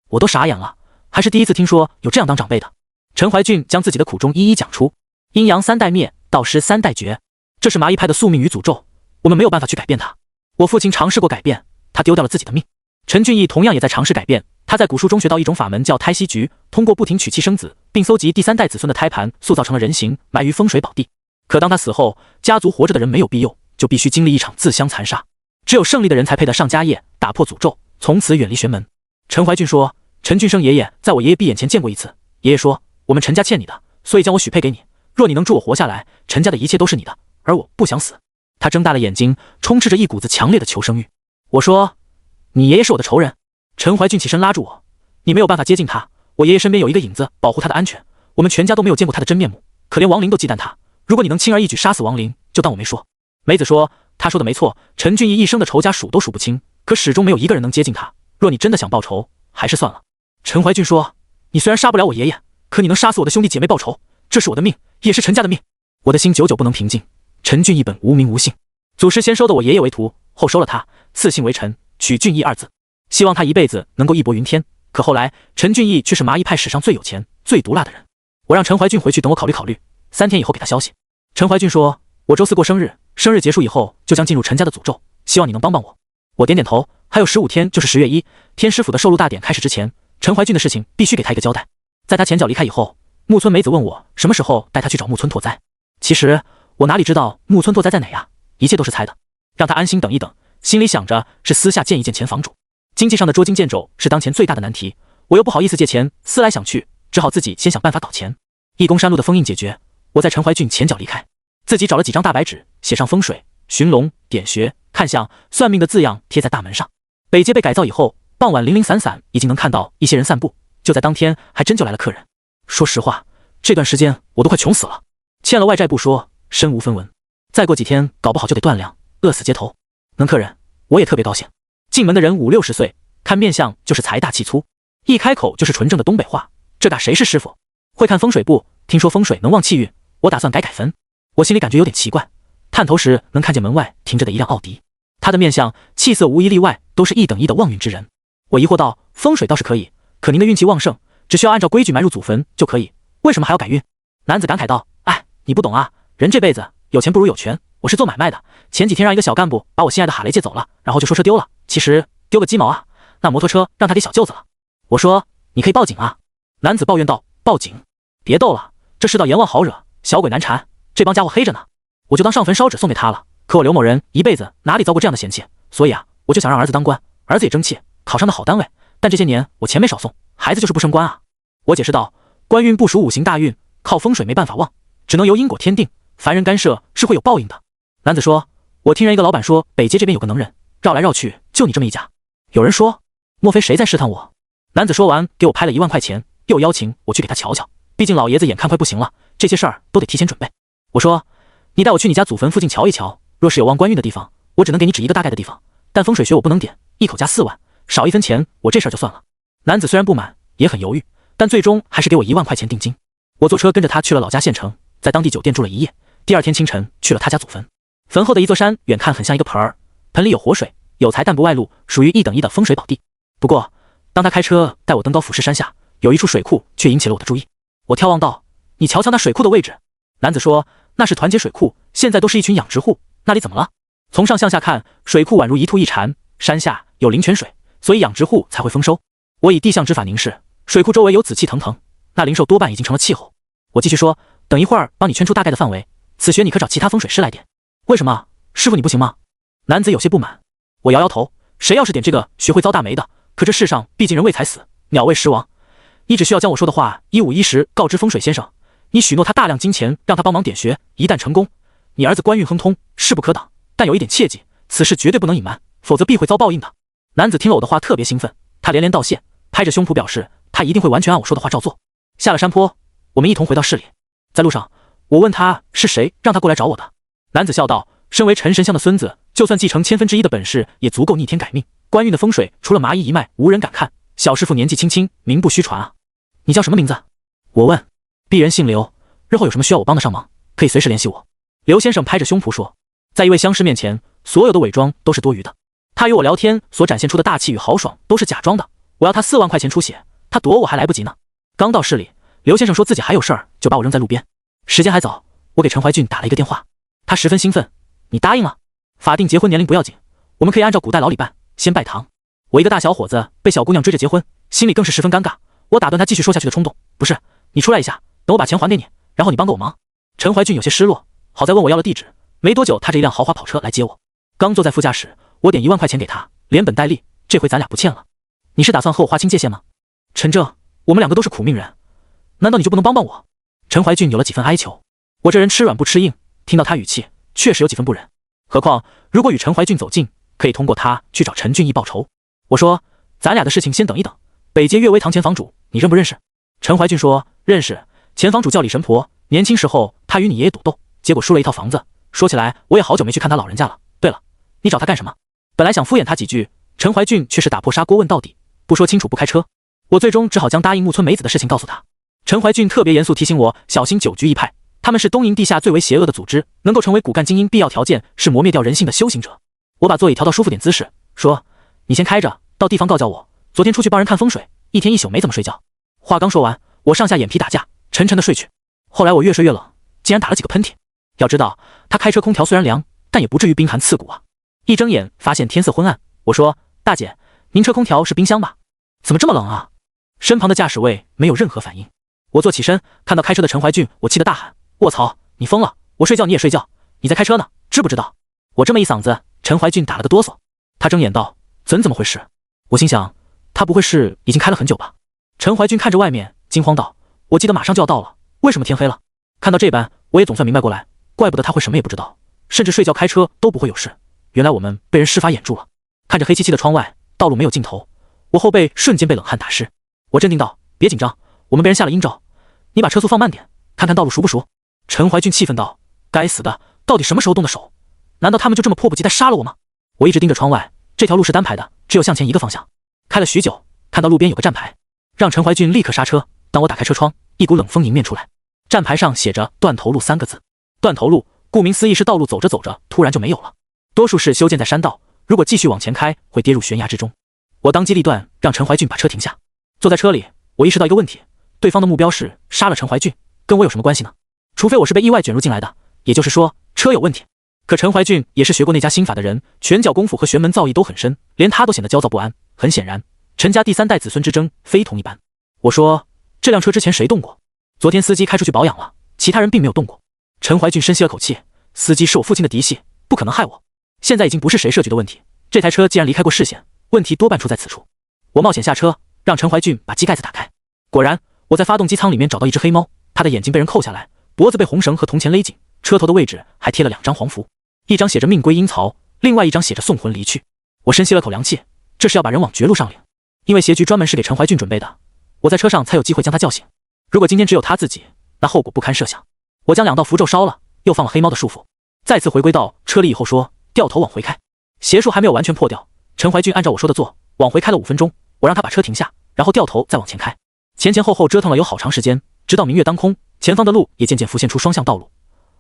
我都傻眼了，还是第一次听说有这样当长辈的。陈怀俊将自己的苦衷一一讲出，阴阳3代灭，道师3代绝，这是麻衣派的宿命与诅咒，我们没有办法去改变它。我父亲尝试过改变，他丢掉了自己的命。陈俊义同样也在尝试改变，他在古书中学到一种法门叫胎息局，通过不停娶妻生子，并搜集第3代子孙的胎盘，塑造成了人形，埋于风水宝地。可当他死后，家族活着的人没有庇佑，就必须经历一场自相残杀，只有胜利的人才配得上家业，打破诅咒，从此远离玄门。陈怀俊说，陈俊生爷爷在我爷爷闭眼前见过一次，爷爷说，我们陈家欠你的，所以将我许配给你，若你能助我活下来，陈家的一切都是你的，而我不想死。他睁大了眼睛，充斥着一股子强烈的求生欲。我说，你爷爷是我的仇人。陈怀俊起身拉住我，你没有办法接近他，我爷爷身边有一个影子保护他的安全，我们全家都没有见过他的真面目，可连亡灵都忌惮他，如果你能轻而易举杀死亡灵，就当我没说。梅子说，他说的没错，陈俊义一生的仇家数都数不清，可始终没有一个人能接近他，若你真的想报仇，还是算了。陈怀俊说，你虽然杀不了我爷爷，可你能杀死我的兄弟姐妹报仇，这是我的命，也是陈家的命。我的心久久不能平静。陈俊义本无名无姓，祖师先收的我爷爷为徒，后收了他，赐姓为陈，取俊义2字，希望他一辈子能够义薄云天。可后来陈俊义却是麻衣派史上最有钱最毒辣的人。我让陈怀俊回去等我考虑考虑，3天以后给他消息。陈怀俊说，我周4过生日，生日结束以后就将进入陈家的诅咒，希望你能帮帮我。我点点头，还有15天就是10月1，天师府的授禄大典开始之前，陈怀俊的事情必须给他一个交代。在他前脚离开以后，木村梅子问我什么时候带他去找木村拓哉。其实我哪里知道木村拓哉在哪呀，一切都是猜的，让他安心等一等，心里想着是私下见一见前房主。经济上的捉襟见肘是当前最大的难题，我又不好意思借钱，思来想去，只好自己先想办法搞钱。义公山路的封印解决，我在陈怀俊前脚离开，自己找了几张大白纸，写上风水、寻龙、点穴、看相、算命的字样贴在大门上。北街被改造以后，傍晚零零散散已经能看到一些人散步，就在当天还真就来了客人。说实话，这段时间我都快穷死了，欠了外债不说，身无分文，再过几天搞不好就得断粮，饿死街头。能客人，我也特别高兴。进门的人50、60岁，看面相就是财大气粗，一开口就是纯正的东北话，这嘎谁是师傅？会看风水不？听说风水能旺气运，我打算改分。我心里感觉有点奇怪，探头时能看见门外停着的一辆奥迪，他的面相气色无一例外都是1等1的旺运之人。我疑惑道，风水倒是可以，可您的运气旺盛，只需要按照规矩埋入祖坟就可以，为什么还要改运？男子感慨道，哎，你不懂啊，人这辈子有钱不如有权，我是做买卖的，前几天让一个小干部把我心爱的哈雷借走了，然后就说车丢了，其实丢个鸡毛啊，那摩托车让他给小舅子了。我说，你可以报警啊。男子抱怨道，报警？别逗了，这世道阎王好惹，小鬼难缠，这帮家伙黑着呢，我就当上坟烧纸送给他了。可我刘某人一辈子哪里遭过这样的嫌弃，所以啊，我就想让儿子当官，儿子也争气，考上的好单位，但这些年我钱没少送，孩子就是不升官啊。我解释道，官运不属5行大运，靠风水没办法旺，只能由因果天定，凡人干涉是会有报应的。男子说，我听人一个老板说，北街这边有个能人，绕来绕去就你这么一家。有人说，莫非谁在试探我？男子说完，给我拍了1万块钱，又邀请我去给他瞧瞧。毕竟老爷子眼看快不行了，这些事儿都得提前准备。我说，你带我去你家祖坟附近瞧一瞧，若是有望官运的地方，我只能给你指一个大概的地方，但风水学我不能点，一口价4万，少1分钱，我这事儿就算了。男子虽然不满，也很犹豫，但最终还是给我1万块钱定金。我坐车跟着他去了老家县城，在当地酒店住了1夜。第2天清晨去了他家祖坟，坟后的一座山远看很像一个盆儿，盆里有活水，有财但不外露，属于1等1的风水宝地。不过当他开车带我登高俯视山下，有一处水库却引起了我的注意。我眺望道：你瞧瞧那水库的位置。男子说，那是团结水库，现在都是一群养殖户，那里怎么了？从上向下看，水库宛如一兔一蝉，山下有灵泉水，所以养殖户才会丰收。我以地象之法凝视，水库周围有紫气腾腾，那灵兽多半已经成了气候。我继续说，等一会儿帮你圈出大概的范围，此穴你可找其他风水师来点。为什么？师傅你不行吗？男子有些不满。我摇摇头，谁要是点这个学会遭大霉的，可这世上毕竟人为财死，鸟为食亡。你只需要将我说的话一五一十告知风水先生，你许诺他大量金钱，让他帮忙点穴，一旦成功，你儿子官运亨通，势不可挡。但有一点切记，此事绝对不能隐瞒，否则必会遭报应的。男子听了我的话特别兴奋，他连连道谢，拍着胸脯表示他一定会完全按我说的话照做。下了山坡，我们一同回到市里。在路上，我问他是谁让他过来找我的。男子笑道，身为陈神香的孙子，就算继承1/1000的本事，也足够逆天改命。官运的风水，除了麻衣一脉，无人敢看。小师傅年纪轻轻，名不虚传啊。你叫什么名字？我问。鄙人姓刘，日后有什么需要我帮得上忙，可以随时联系我。刘先生拍着胸脯说，在一位相师面前，所有的伪装都是多余的。他与我聊天所展现出的大气与豪爽都是假装的。我要他4万块钱出血，他躲我还来不及呢。刚到市里，刘先生说自己还有事儿，就把我扔在路边。时间还早，我给陈怀俊打了一个电话，他十分兴奋。你答应了？法定结婚年龄不要紧，我们可以按照古代老礼办，先拜堂。我一个大小伙子被小姑娘追着结婚，心里更是十分尴尬。我打断他继续说下去的冲动，不是，你出来一下，等我把钱还给你，然后你帮个我忙。陈怀俊有些失落，好在问我要了地址，没多久踏着一辆豪华跑车来接我。刚坐在副驾驶，我点1万块钱给他，连本带利，这回咱俩不欠了。你是打算和我划清界限吗？陈正，我们两个都是苦命人，难道你就不能帮帮我？陈怀俊有了几分哀求。我这人吃软不吃硬，听到他语气，确实有几分不忍。何况如果与陈怀俊走近，可以通过他去找陈俊义报仇。我说，咱俩的事情先等一等。北街岳微堂前房主，你认不认识？陈怀俊说，认识。前房主叫李神婆，年轻时候他与你爷爷赌斗，结果输了一套房子。说起来，我也好久没去看他老人家了。对了，你找他干什么？本来想敷衍他几句，陈怀俊却是打破砂锅问到底，不说清楚不开车。我最终只好将答应木村美子的事情告诉他。陈怀俊特别严肃提醒我小心九局一派，他们是东瀛地下最为邪恶的组织，能够成为骨干精英必要条件是磨灭掉人性的修行者。我把座椅调到舒服点姿势，说，你先开着，到地方告教我。昨天出去帮人看风水，一天一宿没怎么睡觉。话刚说完，我上下眼皮打架，沉沉的睡去。后来我越睡越冷，竟然打了几个喷嚏。要知道他开车空调虽然凉，但也不至于冰寒刺骨啊。一睁眼发现天色昏暗，我说，大姐，您车空调是冰箱吧？怎么这么冷啊？身旁的驾驶位没有任何反应。我坐起身，看到开车的陈怀俊，我气得大喊，卧槽，你疯了，我睡觉你也睡觉，你在开车呢，知不知道？我这么一嗓子，陈怀俊打了个哆嗦。他睁眼道，怎么回事？我心想，他不会是已经开了很久吧？陈怀俊看着外面，惊慌道，我记得马上就要到了，为什么天黑了？看到这般，我也总算明白过来，怪不得他会什么也不知道，甚至睡觉开车都不会有事。原来我们被人施法掩住了。看着黑漆漆的窗外，道路没有尽头，我后背瞬间被冷汗打湿。我镇定道，别紧张，我们被人下了阴招，你把车速放慢点，看看道路熟不熟。陈怀俊气愤道，该死的，到底什么时候动的手？难道他们就这么迫不及待杀了我吗？我一直盯着窗外，这条路是单排的，只有向前一个方向。开了许久，看到路边有个站牌，让陈怀俊立刻刹车。当我打开车窗，一股冷风迎面出来，站牌上写着断头路3个字。断头路顾名思义是道路走着走着突然就没有了，多数是修建在山道，如果继续往前开会跌入悬崖之中。我当机立断让陈怀俊把车停下。坐在车里，我意识到一个问题，对方的目标是杀了陈怀俊，跟我有什么关系呢？除非我是被意外卷入进来的，也就是说车有问题。可陈怀俊也是学过那家心法的人，拳脚功夫和玄门造诣都很深，连他都显得焦躁不安。很显然，陈家第3代子孙之争非同一般。我说，这辆车之前谁动过？昨天司机开出去保养了，其他人并没有动过。陈怀俊深吸了口气，司机是我父亲的嫡系，不可能害我。现在已经不是谁设局的问题，这台车既然离开过视线，问题多半出在此处。我冒险下车，让陈怀俊把机盖子打开。果然，我在发动机舱里面找到一只黑猫，它的眼睛被人扣下来，脖子被红绳和铜钱勒紧，车头的位置还贴了2张黄符，一张写着命归阴曹，另外一张写着送魂离去。我深吸了口凉气，这是要把人往绝路上领，因为邪局专门是给陈怀俊准备的，我在车上才有机会将他叫醒。如果今天只有他自己，那后果不堪设想。我将2道符咒烧了，又放了黑猫的束缚，再次回归到车里以后说，掉头往回开。邪术还没有完全破掉，陈怀俊按照我说的做，往回开了5分钟，我让他把车停下，然后掉头再往前开。前前后后折腾了有好长时间，直到明月当空，前方的路也渐渐浮现出双向道路，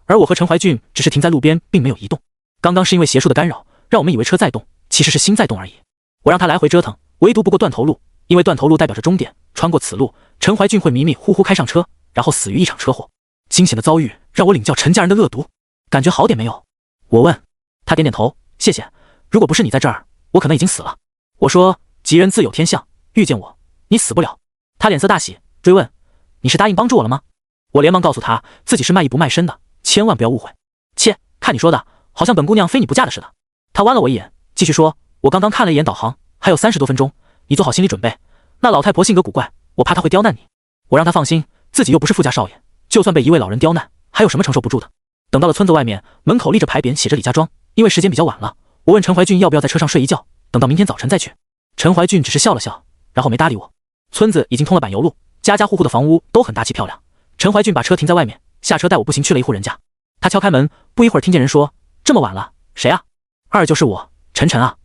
而我和陈怀俊只是停在路边，并没有移动。刚刚是因为邪术的干扰，让我们以为车在动，其实是心在动而已。我让他来回折腾，唯独不过断头路，因为断头路代表着终点，穿过此路，陈怀俊会迷迷糊糊开上车，然后死于一场车祸。惊险的遭遇让我领教陈家人的恶毒，感觉好点没有？我问他，点点头，谢谢。如果不是你在这儿，我可能已经死了。我说，吉人自有天相，遇见我，你死不了。他脸色大喜，追问，你是答应帮助我了吗？我连忙告诉他，自己是卖艺不卖身的，千万不要误会。切，看你说的，好像本姑娘非你不嫁的似的。他剜了我一眼，继续说，我刚刚看了一眼导航，还有30多分钟，你做好心理准备。那老太婆性格古怪，我怕她会刁难你。我让她放心，自己又不是富家少爷，就算被一位老人刁难，还有什么承受不住的？等到了村子外面，门口立着牌匾，写着李家庄。因为时间比较晚了，我问陈怀俊要不要在车上睡一觉，等到明天早晨再去。陈怀俊只是笑了笑，然后没搭理我。村子已经通了柏油路，家家户户的房屋都很大气漂亮。陈怀俊把车停在外面，下车带我步行去了一户人家。他敲开门，不一会儿听见人说，这么晚了，谁啊？二就是我，晨晨啊。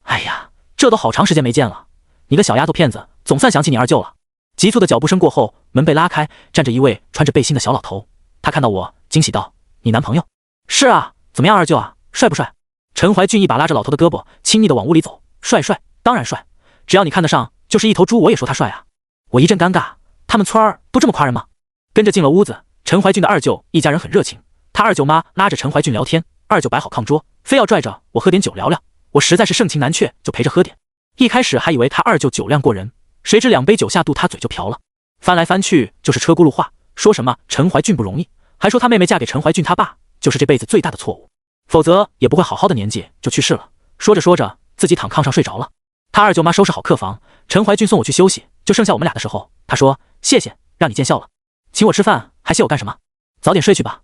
哎呀，这都好长时间没见了，你个小丫头片子，总算想起你二舅了。急促的脚步声过后，门被拉开，站着一位穿着背心的小老头。他看到我，惊喜道，你男朋友？是啊，怎么样二舅啊，帅不帅？陈怀俊一把拉着老头的胳膊，亲昵地往屋里走，帅，当然帅，只要你看得上，就是一头猪我也说他帅啊。我一阵尴尬，他们村儿都这么夸人吗？跟着进了屋子，陈怀俊的二舅一家人很热情，他二舅妈拉着陈怀俊聊天，二舅摆好炕桌，非要拽着我喝点酒聊聊，我实在是盛情难却，就陪着喝点。一开始还以为他二舅酒量过人，谁知2杯酒下肚，他嘴就瓢了，翻来翻去就是车轱辘话，说什么陈怀俊不容易，还说他妹妹嫁给陈怀俊他爸就是这辈子最大的错误，否则也不会好好的年纪就去世了。说着说着，自己躺炕上睡着了。他二舅妈收拾好客房，陈怀俊送我去休息，就剩下我们俩的时候，他说，谢谢，让你见笑了，请我吃饭还谢我干什么？早点睡去吧。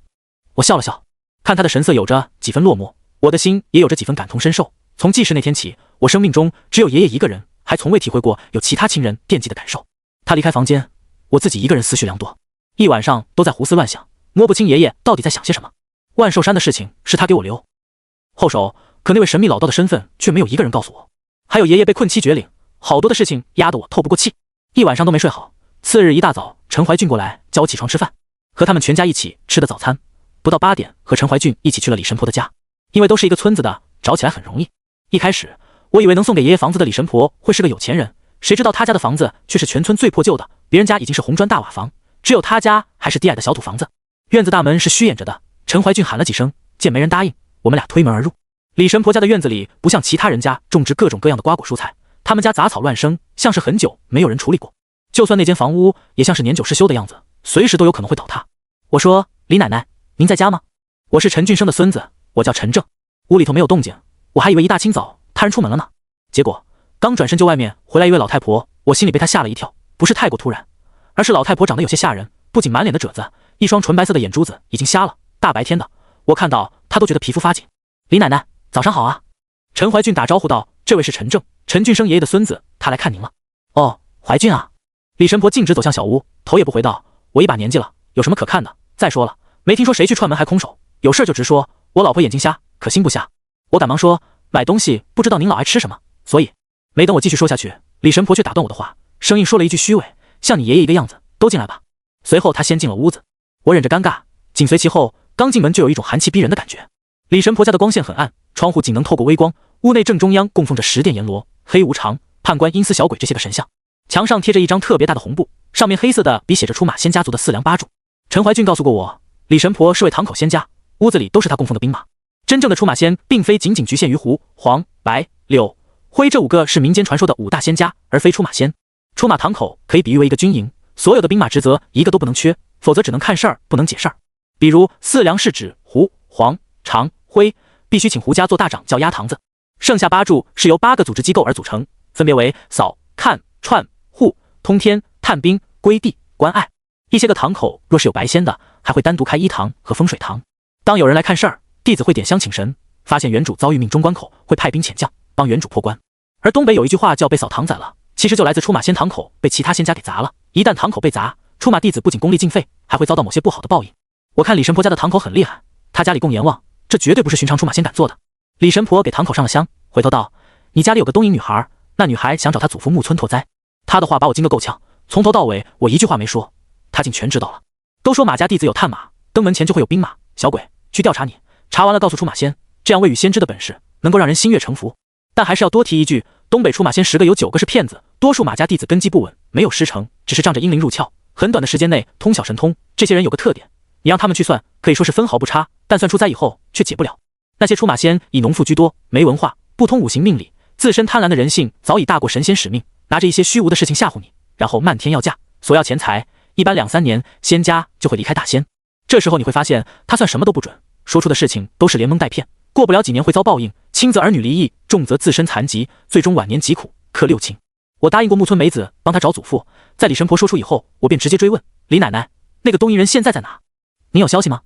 我笑了笑，看他的神色有着几分落寞，我的心也有着几分感同身受。从记事那天起，我生命中只有爷爷一个人，还从未体会过有其他亲人惦记的感受。他离开房间，我自己一个人思绪良多，一晚上都在胡思乱想，摸不清爷爷到底在想些什么。万寿山的事情是他给我留后手，可那位神秘老道的身份却没有一个人告诉我，还有爷爷被困七绝岭，好多的事情压得我透不过气，一晚上都没睡好。次日一大早，陈怀俊过来叫我起床吃饭，和他们全家一起吃的早餐。不到8点，和陈怀俊一起去了李神婆的家，因为都是一个村子的，找起来很容易。一开始我以为能送给爷爷房子的李神婆会是个有钱人，谁知道他家的房子却是全村最破旧的，别人家已经是红砖大瓦房，只有他家还是低矮的小土房子。院子大门是虚掩着的，陈怀俊喊了几声，见没人答应，我们俩推门而入。李神婆家的院子里不像其他人家种植各种各样的瓜果蔬菜，他们家杂草乱生，像是很久没有人处理过。就算那间房屋也像是年久失修的样子，随时都有可能会倒塌。我说，李奶奶，您在家吗？我是陈俊生的孙子，我叫陈正。屋里头没有动静，我还以为一大清早他人出门了呢。结果刚转身就外面回来一位老太婆，我心里被她吓了一跳，不是太过突然，而是老太婆长得有些吓人，不仅满脸的褶子，一双纯白色的眼珠子已经瞎了，大白天的，我看到她都觉得皮肤发紧。李奶奶，早上好啊。陈怀俊打招呼道，这位是陈正，陈俊生爷爷的孙子，他来看您了。哦，怀俊啊。李神婆径直走向小屋，头也不回道，我一把年纪了，有什么可看的？再说了，没听说谁去串门还空手，有事就直说，我老婆眼睛瞎，可心不瞎。我赶忙说，买东西不知道您老爱吃什么，所以没等我继续说下去，李神婆却打断我的话，声音说了一句虚伪，像你爷爷一个样子，都进来吧。随后她先进了屋子，我忍着尴尬，紧随其后，刚进门就有一种寒气逼人的感觉。李神婆家的光线很暗，窗户仅能透过微光，屋内正中央供奉着10殿阎罗、黑无常、判官、阴司小鬼这些个神像，墙上贴着一张特别大的红布，上面黑色的笔写着出马仙家族的4梁8柱。陈怀俊告诉过我，李神婆是位堂口仙家，屋子里都是他供奉的兵马。真正的出马仙并非仅仅局限于胡、黄、白、柳、灰这5个是民间传说的5大仙家，而非出马仙。出马堂口可以比喻为一个军营，所有的兵马职责一个都不能缺，否则只能看事儿不能解事儿。比如4梁是指胡、黄、长、灰，必须请胡家做大长叫压堂子。剩下8柱是由8个组织机构而组成，分别为扫、看、串、护、通天、探兵、归地、关爱。一些个堂口若是有白仙的，还会单独开医堂和风水堂。当有人来看事儿，弟子会点香请神，发现原主遭遇命中关口，会派兵遣将帮原主破关。而东北有一句话叫被扫堂宰了，其实就来自出马仙堂口被其他仙家给砸了。一旦堂口被砸，出马弟子不仅功力尽废，还会遭到某些不好的报应。我看李神婆家的堂口很厉害，他家里供阎王，这绝对不是寻常出马仙敢做的。李神婆给堂口上了香，回头道：“你家里有个东瀛女孩，那女孩想找她祖父木村拓哉。”他的话把我惊个够呛，从头到尾我一句话没说，他竟全知道了。都说马家弟子有探马，登门前就会有兵马。小鬼，去调查你，查完了告诉出马仙，这样未雨先知的本事能够让人心悦诚服。但还是要多提一句，东北出马仙10个有9个是骗子，多数马家弟子根基不稳，没有师承，只是仗着阴灵入窍，很短的时间内通晓神通。这些人有个特点，你让他们去算，可以说是分毫不差，但算出灾以后却解不了。那些出马仙以农妇居多，没文化，不通五行命理，自身贪婪的人性早已大过神仙使命，拿着一些虚无的事情吓唬你，然后漫天要价，索要钱财，一般2-3年仙家就会离开大仙。这时候你会发现他算什么都不准，说出的事情都是连蒙带骗，过不了几年会遭报应，轻则儿女离异，重则自身残疾，最终晚年疾苦，克六亲。我答应过木村梅子帮他找祖父，在李神婆说出以后，我便直接追问李奶奶，那个东瀛人现在在哪？你有消息吗？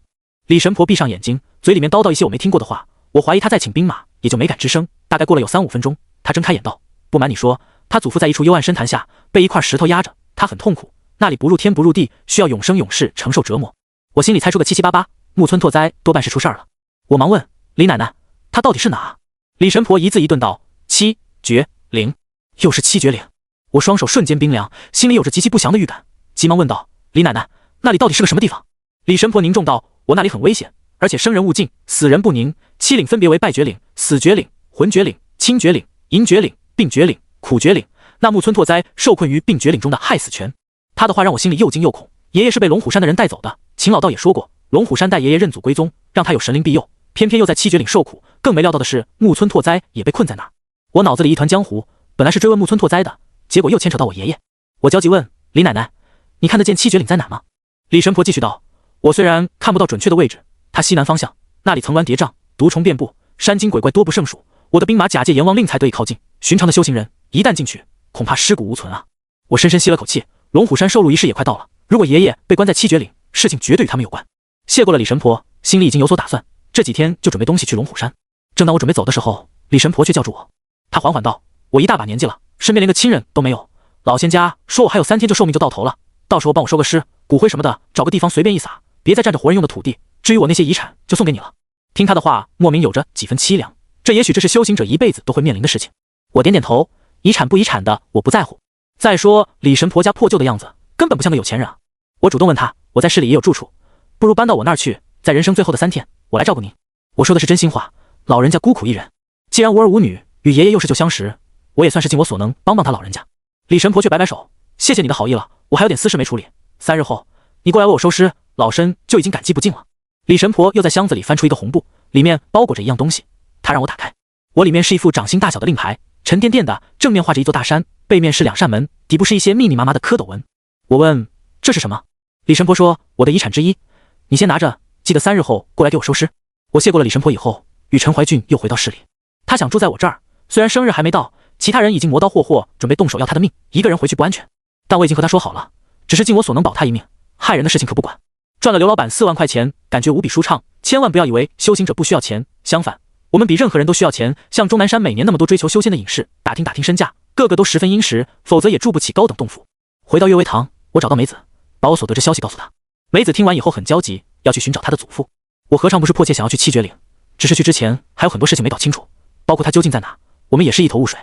李神婆闭上眼睛，嘴里面叨叨一些我没听过的话，我怀疑她在请兵马，也就没敢吱声。大概过了有3-5分钟，她睁开眼道：“不瞒你说，他祖父在一处幽暗深潭下，被一块石头压着，他很痛苦，那里不入天不入地，需要永生永世承受折磨。”我心里猜出个七七八八，木村拓哉多半是出事儿了。我忙问李奶奶，他到底是哪？李神婆一字一顿道：“七绝岭。”又是七绝岭。我双手瞬间冰凉，心里有着极其不祥的预感，急忙问道：“李奶奶，那里到底是个什么地方？”李神婆凝重道：“我那里很危险，而且生人勿近，死人不宁。7岭分别为败绝岭、死绝岭、魂绝岭、清绝岭、银绝岭、病绝岭、苦绝岭。那木村拓哉受困于病绝岭中的害死泉。”他的话让我心里又惊又恐。爷爷是被龙虎山的人带走的，秦老道也说过，龙虎山带爷爷认祖归宗，让他有神灵庇佑，偏偏又在7绝岭受苦。更没料到的是，木村拓哉也被困在那儿。我脑子里一团浆糊，本来是追问木村拓哉的，结果又牵扯到我爷爷。我焦急问李奶奶，你看得见7绝岭在哪吗？李神婆继续道：“我虽然看不到准确的位置，它西南方向，那里层峦叠嶂，毒虫遍布，山精鬼怪多不胜数。我的兵马假借阎王令才得以靠近，寻常的修行人一旦进去，恐怕尸骨无存啊。”我深深吸了口气，龙虎山收录仪式也快到了，如果爷爷被关在7绝岭，事情绝对与他们有关。谢过了李神婆，心里已经有所打算，这几天就准备东西去龙虎山。正当我准备走的时候，李神婆却叫住我。她缓缓道：“我一大把年纪了，身边连个亲人都没有，老仙家说我还有3天就寿命就到头了，到时候帮我收个尸，骨灰什么的，找个地方随便一撒，别再占着活人用的土地。至于我那些遗产，就送给你了。”听她的话，莫名有着几分凄凉，也许这是修行者一辈子都会面临的事情。我点点头，遗产不遗产的我不在乎。再说李神婆家破旧的样子，根本不像个有钱人啊。我主动问她，我在市里也有住处，不如搬到我那儿去，在人生最后的3天，我来照顾您。我说的是真心话，老人家孤苦一人，既然无儿无女，与爷爷又是旧相识，我也算是尽我所能帮帮他老人家。李神婆却摆摆手：“谢谢你的好意了，我还有点私事没处理，3日后你过来为我收尸，老身就已经感激不尽了。”李神婆又在箱子里翻出一个红布，里面包裹着一样东西，她让我打开。我里面是一副掌心大小的令牌，沉甸甸的，正面画着一座大山，背面是2扇门，底部是一些密密麻麻的蝌蚪纹。我问这是什么？李神婆说：“我的遗产之一，你先拿着，记得3日后过来给我收尸。”我谢过了李神婆以后，与陈怀俊又回到市里。他想住在我这儿，虽然生日还没到，其他人已经磨刀霍霍，准备动手要他的命，一个人回去不安全。但我已经和他说好了，只是尽我所能保他一命，害人的事情可不管。赚了刘老板4万块钱，感觉无比舒畅。千万不要以为修行者不需要钱，相反，我们比任何人都需要钱。像钟南山每年那么多追求修仙的隐士，打听打听身价，个个都十分殷实，否则也住不起高等洞府。回到岳微堂，我找到梅子，把我所得之消息告诉她。梅子听完以后很焦急，要去寻找她的祖父。我何尝不是迫切想要去7绝岭，只是去之前还有很多事情没搞清楚，包括他究竟在哪，我们也是一头雾水。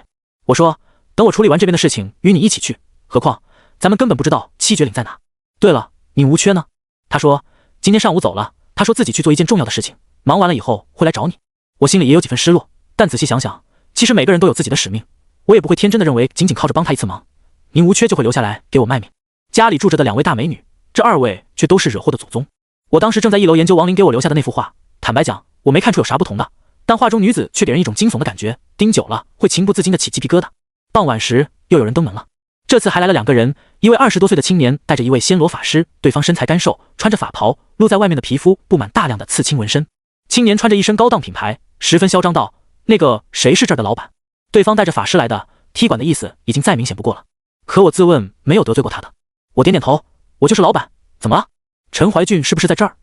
我说等我处理完这边的事情，与你一起去，何况咱们根本不知道7绝岭在哪。对了，宁无缺呢？他说今天上午走了，他说自己去做一件重要的事情，忙完了以后会来找你。我心里也有几分失落，但仔细想想，其实每个人都有自己的使命，我也不会天真的认为仅仅靠着帮他一次忙，宁无缺就会留下来给我卖命。家里住着的2位大美女，这2位却都是惹祸的祖宗。我当时正在1楼研究王林给我留下的那幅画，坦白讲，我没看出有啥不同的，但画中女子却给人一种惊悚的感觉，盯久了会情不自禁的起鸡皮疙瘩。傍晚时又有人登门了，这次还来了2个人，一位20多岁的青年带着一位暹罗法师，对方身材干瘦，穿着法袍，露在外面的皮肤布满大量的刺青纹身。青年穿着一身高档品牌，十分嚣张道：“那个谁是这儿的老板？”对方带着法师来的，踢馆的意思已经再明显不过了。可我自问没有得罪过他的，我点点头，我就是老板，怎么了？陈怀俊是不是在这儿？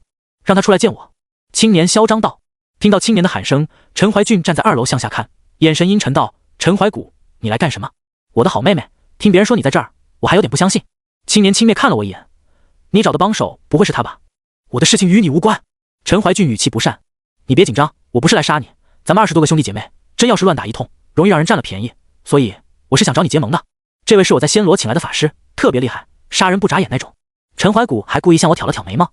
让他出来见我。青年嚣张道。听到青年的喊声，陈怀俊站在2楼向下看，眼神阴沉道：“陈怀古，你来干什么？我的好妹妹，听别人说你在这儿，我还有点不相信。青年轻蔑看了我一眼，你找的帮手不会是他吧？我的事情与你无关。陈怀俊语气不善，你别紧张，我不是来杀你，咱们20多个兄弟姐妹，真要是乱打一通，容易让人占了便宜，所以我是想找你结盟的。这位是我在暹罗请来的法师，特别厉害，杀人不眨眼那种。陈怀古还故意向我挑了挑眉毛，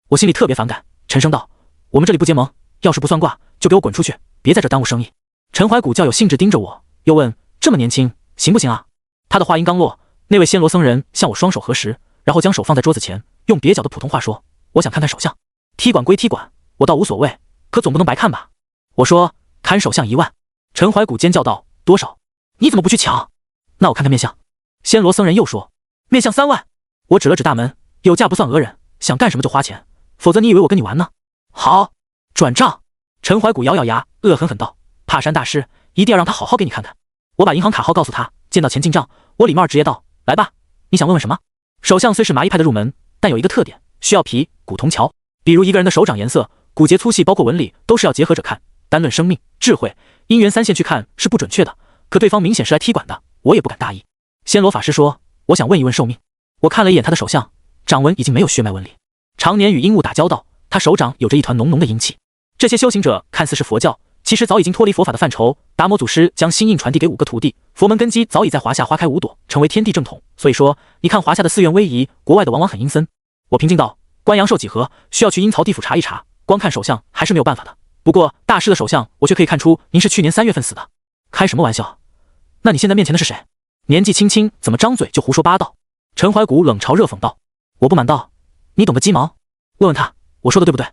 我心里特别反感，沉声道，我们这里不结盟，要是不算卦，就给我滚出去，别在这耽误生意。陈怀古较有兴致盯着我，又问，这么年轻，行不行啊？他的话音刚落，那位暹罗僧人向我双手合十，然后将手放在桌子前，用蹩脚的普通话说，我想看看手相。踢馆归踢馆，我倒无所谓，可总不能白看吧。我说，看手相1万。陈怀古尖叫道，多少？你怎么不去抢？那我看看面相。暹罗僧人又说，面相3万。我指了指大门，有价不算讹人，想干什么就花钱，否则你以为我跟你玩呢？好，转账。陈怀古咬咬牙，恶狠狠道，帕山大师，一定要让他好好给你看看。我把银行卡号告诉他，见到钱进账，我礼貌直接道，来吧，你想问问什么？手相虽是麻衣派的入门，但有一个特点，需要皮骨同桥。比如一个人的手掌颜色、骨节粗细，包括纹理，都是要结合着看，单论生命、智慧、姻缘3线去看是不准确的。可对方明显是来踢馆的，我也不敢大意。暹罗法师说，我想问一问寿命。我看了一眼他的手相，掌纹已经没有血脉纹理，常年与阴物打交道，他手掌有着一团浓浓的阴气。这些修行者看似是佛教，其实早已经脱离佛法的范畴。达摩祖师将心印传递给5个徒弟，佛门根基早已在华夏花开5朵，成为天地正统。所以说，你看华夏的寺院威仪，国外的往往很阴森。我平静道，关阳寿几何，需要去阴曹地府查一查，光看手相还是没有办法的。不过大师的手相，我却可以看出您是去年3月份死的。开什么玩笑？那你现在面前的是谁？年纪轻轻，怎么张嘴就胡说八道？陈怀古冷嘲热讽道。我不满道，你懂个鸡毛？问问他，我说的对不对？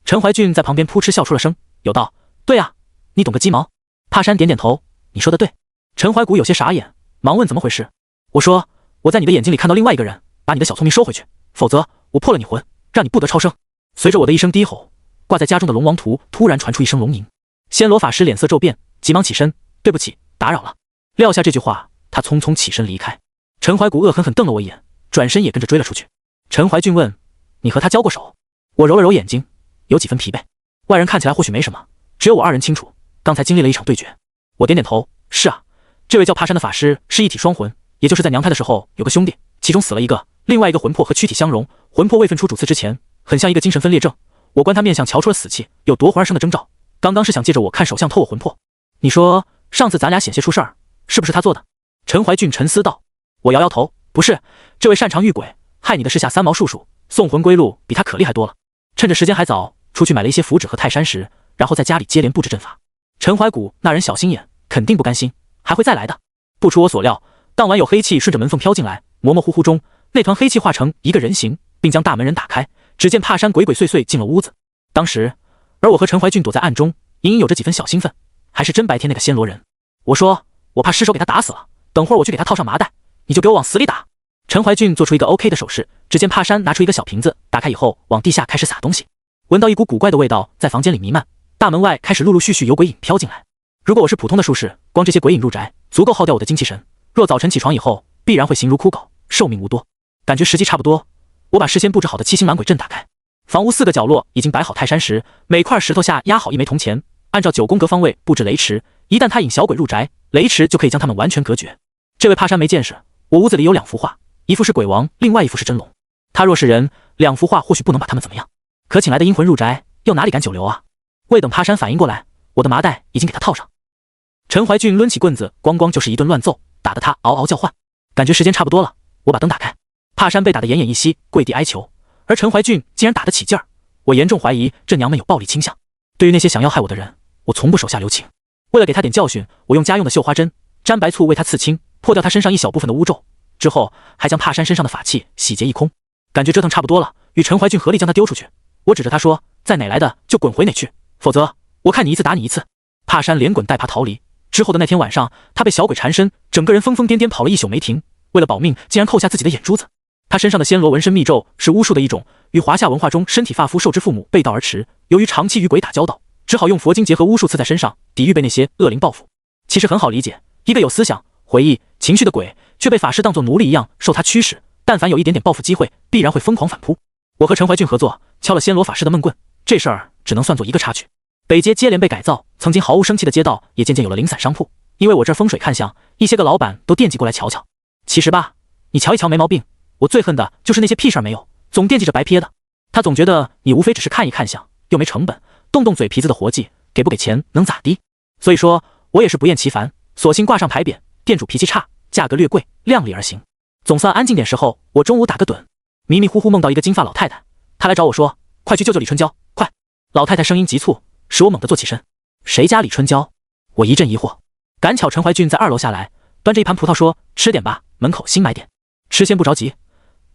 陈怀俊在旁边扑哧笑出了声，有道，对啊，你懂个鸡毛？帕山点点头，你说的对。陈怀古有些傻眼，忙问怎么回事。我说，我在你的眼睛里看到另外一个人，把你的小聪明收回去，否则我破了你魂，让你不得超生。随着我的一声低吼，挂在家中的龙王图突然传出一声龙吟。暹罗法师脸色骤变，急忙起身，对不起，打扰了。撂下这句话，他匆匆起身离开。陈怀古恶狠狠瞪了我一眼，转身也跟着追了出去。陈怀俊问，你和他交过手？我揉了揉眼睛，有几分疲惫。外人看起来或许没什么，只有我2人清楚，刚才经历了一场对决。我点点头，是啊，这位叫帕山的法师是一体双魂，也就是在娘胎的时候有个兄弟，其中死了一个，另外一个魂魄和躯体相融，魂魄未分出主次之前，很像一个精神分裂症。我观他面相瞧出了死气，有夺魂而生的征兆，刚刚是想借着我看手相透我魂魄。你说上次咱俩险些出事儿，是不是他做的？陈怀俊沉思道。我摇摇头，不是，这位擅长遇鬼，害你的是下3毛术数，送魂归路比他可厉害多了。趁着时间还早，出去买了一些符纸和泰山石，然后在家里接连布置阵法。陈怀古那人小心眼，肯定不甘心，还会再来的。不出我所料，当晚有黑气顺着门缝飘进来，模模糊糊中，那团黑气化成一个人形，并将大门人打开，只见帕山鬼鬼祟祟进了屋子。当时，而我和陈怀俊躲在暗中，隐隐有着几分小兴奋，还是真白天那个暹罗人。我说，我怕失手给他打死了，等会儿我去给他套上麻袋，你就给我往死里打。陈怀俊做出一个 OK 的手势，只见帕山拿出一个小瓶子，打开以后往地下开始撒东西。闻到一股古怪的味道在房间里弥漫，大门外开始陆陆续续有鬼影飘进来。如果我是普通的术士，光这些鬼影入宅足够耗掉我的精气神，若早晨起床以后，必然会形如枯槁，寿命无多。感觉时机差不多，我把事先布置好的7星满鬼阵打开。房屋4个角落已经摆好泰山石，每块石头下压好1枚铜钱，按照9宫格方位布置雷池，一旦他引小鬼入宅，雷池就可以将他们完全隔绝。这位帕山没见识，我屋子里有2幅画，一幅是鬼王，另外一幅是真龙。他若是人，2幅画或许不能把他们怎么样，可请来的阴魂入宅，又哪里敢久留啊？未等帕山反应过来，我的麻袋已经给他套上。陈怀俊抡起棍子，咣咣就是一顿乱揍，打得他嗷嗷叫唤。感觉时间差不多了，我把灯打开。帕山被打得奄奄一息，跪地哀求，而陈怀俊竟然打得起劲儿。我严重怀疑这娘们有暴力倾向。对于那些想要害我的人，我从不手下留情。为了给他点教训，我用家用的绣花针沾白醋为他刺青，破掉他身上一小部分的污咒，之后还将帕山身上的法器洗劫一空。感觉折腾差不多了，与陈怀俊合力将他丢出去。我指着他说，在哪来的就滚回哪去，否则我看你一次打你一次。帕山连滚带爬逃离。之后的那天晚上，他被小鬼缠身，整个人疯疯癫癫跑了一宿没停，为了保命竟然扣下自己的眼珠子。他身上的暹罗纹身密咒是巫术的一种，与华夏文化中身体发肤受之父母背道而驰，由于长期与鬼打交道，只好用佛经结合巫术刺在身上，抵御被那些恶灵报复。其实很好理解，一个有思想、回忆、情绪的鬼，却被法师当作奴隶一样受他驱使，但凡有一点点报复机会，必然会疯狂反扑。我和陈怀俊合作，敲了暹罗法师的闷棍，这事儿只能算作一个插曲。北街接连被改造，曾经毫无生气的街道也渐渐有了零散商铺。因为我这儿风水看相，一些个老板都惦记过来瞧瞧。其实吧，你瞧一瞧没毛病，我最恨的就是那些屁事儿没有，总惦记着白撇的。他总觉得你无非只是看一看相，又没成本，动动嘴皮子的活计，给不给钱能咋地？所以说我也是不厌其烦，索性挂上牌匾，店主脾气差，价格略贵，量力而行。总算安静点时候，我中午打个盹，迷迷糊糊梦到一个金发老太太，她来找我说，快去救救李春娇，快！老太太声音急促，使我猛地坐起身。谁家李春娇？我一阵疑惑。赶巧陈怀俊在2楼下来，端着一盘葡萄说，吃点吧，门口新买点。吃先不着急，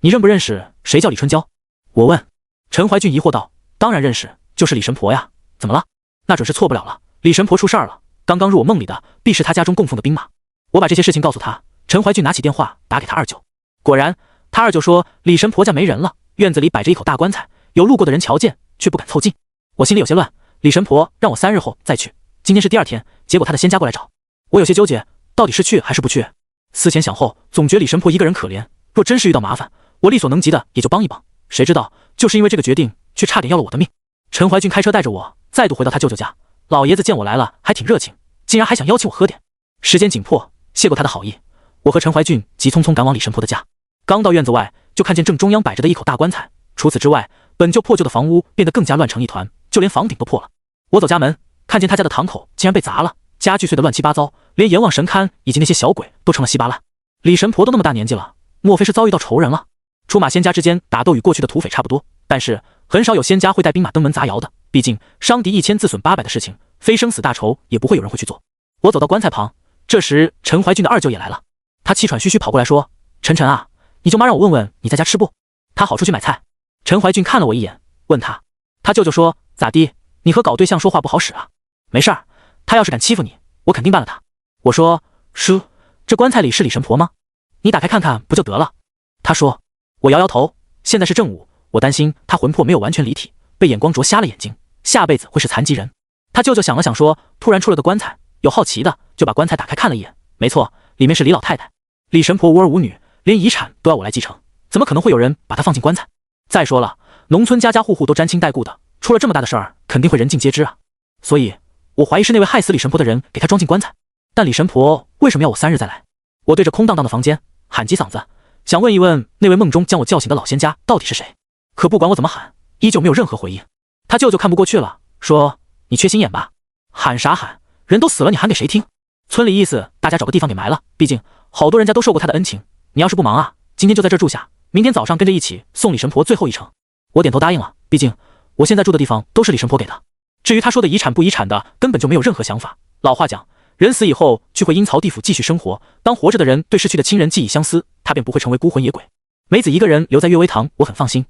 你认不认识谁叫李春娇？我问。陈怀俊疑惑道，当然认识，就是李神婆呀，怎么了？那准是错不了了，李神婆出事儿了，刚刚入我梦里的必是他家中供奉的兵马。我把这些事情告诉他，陈怀俊拿起电话打给他二舅。果然，他二舅说李神婆家没人了，院子里摆着一口大棺材，有路过的人瞧见却不敢凑近。我心里有些乱，李神婆让我3日后再去，今天是第2天，结果他的仙家过来找我，有些纠结，到底是去还是不去。思前想后，总觉李神婆一个人可怜，若真是遇到麻烦，我力所能及的也就帮一帮。谁知道就是因为这个决定，却差点要了我的命。陈怀俊开车带着我再度回到他舅舅家，老爷子见我来了还挺热情，竟然还想邀请我喝点。时间紧迫，谢过他的好意，我和陈怀俊急匆匆赶往李神婆的家。刚到院子外，就看见正中央摆着的一口大棺材，除此之外，本就破旧的房屋变得更加乱成一团，就连房顶都破了。我走家门，看见他家的堂口竟然被砸了，家具碎得乱七八糟，连阎王神龛以及那些小鬼都成了稀巴烂。李神婆都那么大年纪了，莫非是遭遇到仇人了？出马仙家之间打斗与过去的土匪差不多，但是很少有仙家会带兵马登门砸窑的，毕竟伤敌1000自损800的事情，非生死大仇也不会有人会去做。我走到棺材旁，这时陈怀俊的二舅也来了，他气喘吁吁跑过来说，晨晨啊，你舅妈让我问问你在家吃不？他好出去买菜。陈怀俊看了我一眼，问他舅舅说，咋地？你和搞对象说话不好使啊？没事儿，他要是敢欺负你，我肯定办了他。我说，叔，这棺材里是李神婆吗？你打开看看不就得了？他说。我摇摇头，现在是正午，我担心他魂魄没有完全离体，被眼光灼瞎了眼睛，下辈子会是残疾人。他舅舅想了想说，突然出了个棺材，有好奇的就把棺材打开看了一眼，没错，里面是李老太太。李神婆无儿无女，连遗产都要我来继承，怎么可能会有人把她放进棺材？再说了，农村家家户户都沾亲带故的，出了这么大的事儿，肯定会人尽皆知啊。所以我怀疑是那位害死李神婆的人给她装进棺材。但李神婆为什么要我3日再来？我对着空荡荡的房间喊几嗓子，想问一问那位梦中将我叫醒的老仙家到底是谁，可不管我怎么喊，依旧没有任何回应。他舅舅看不过去了，说，你缺心眼吧，喊啥喊，人都死了你喊给谁听？村里意思大家找个地方给埋了，毕竟好多人家都受过他的恩情，你要是不忙啊，今天就在这儿住下，明天早上跟着一起送李神婆最后一程。我点头答应了，毕竟我现在住的地方都是李神婆给的。至于他说的遗产不遗产的，根本就没有任何想法。老话讲，人死以后就会阴曹地府继续生活，当活着的人对逝去的亲人寄以相思，他便不会成为孤魂野鬼。梅子一个人留在悦薇堂，我很放心。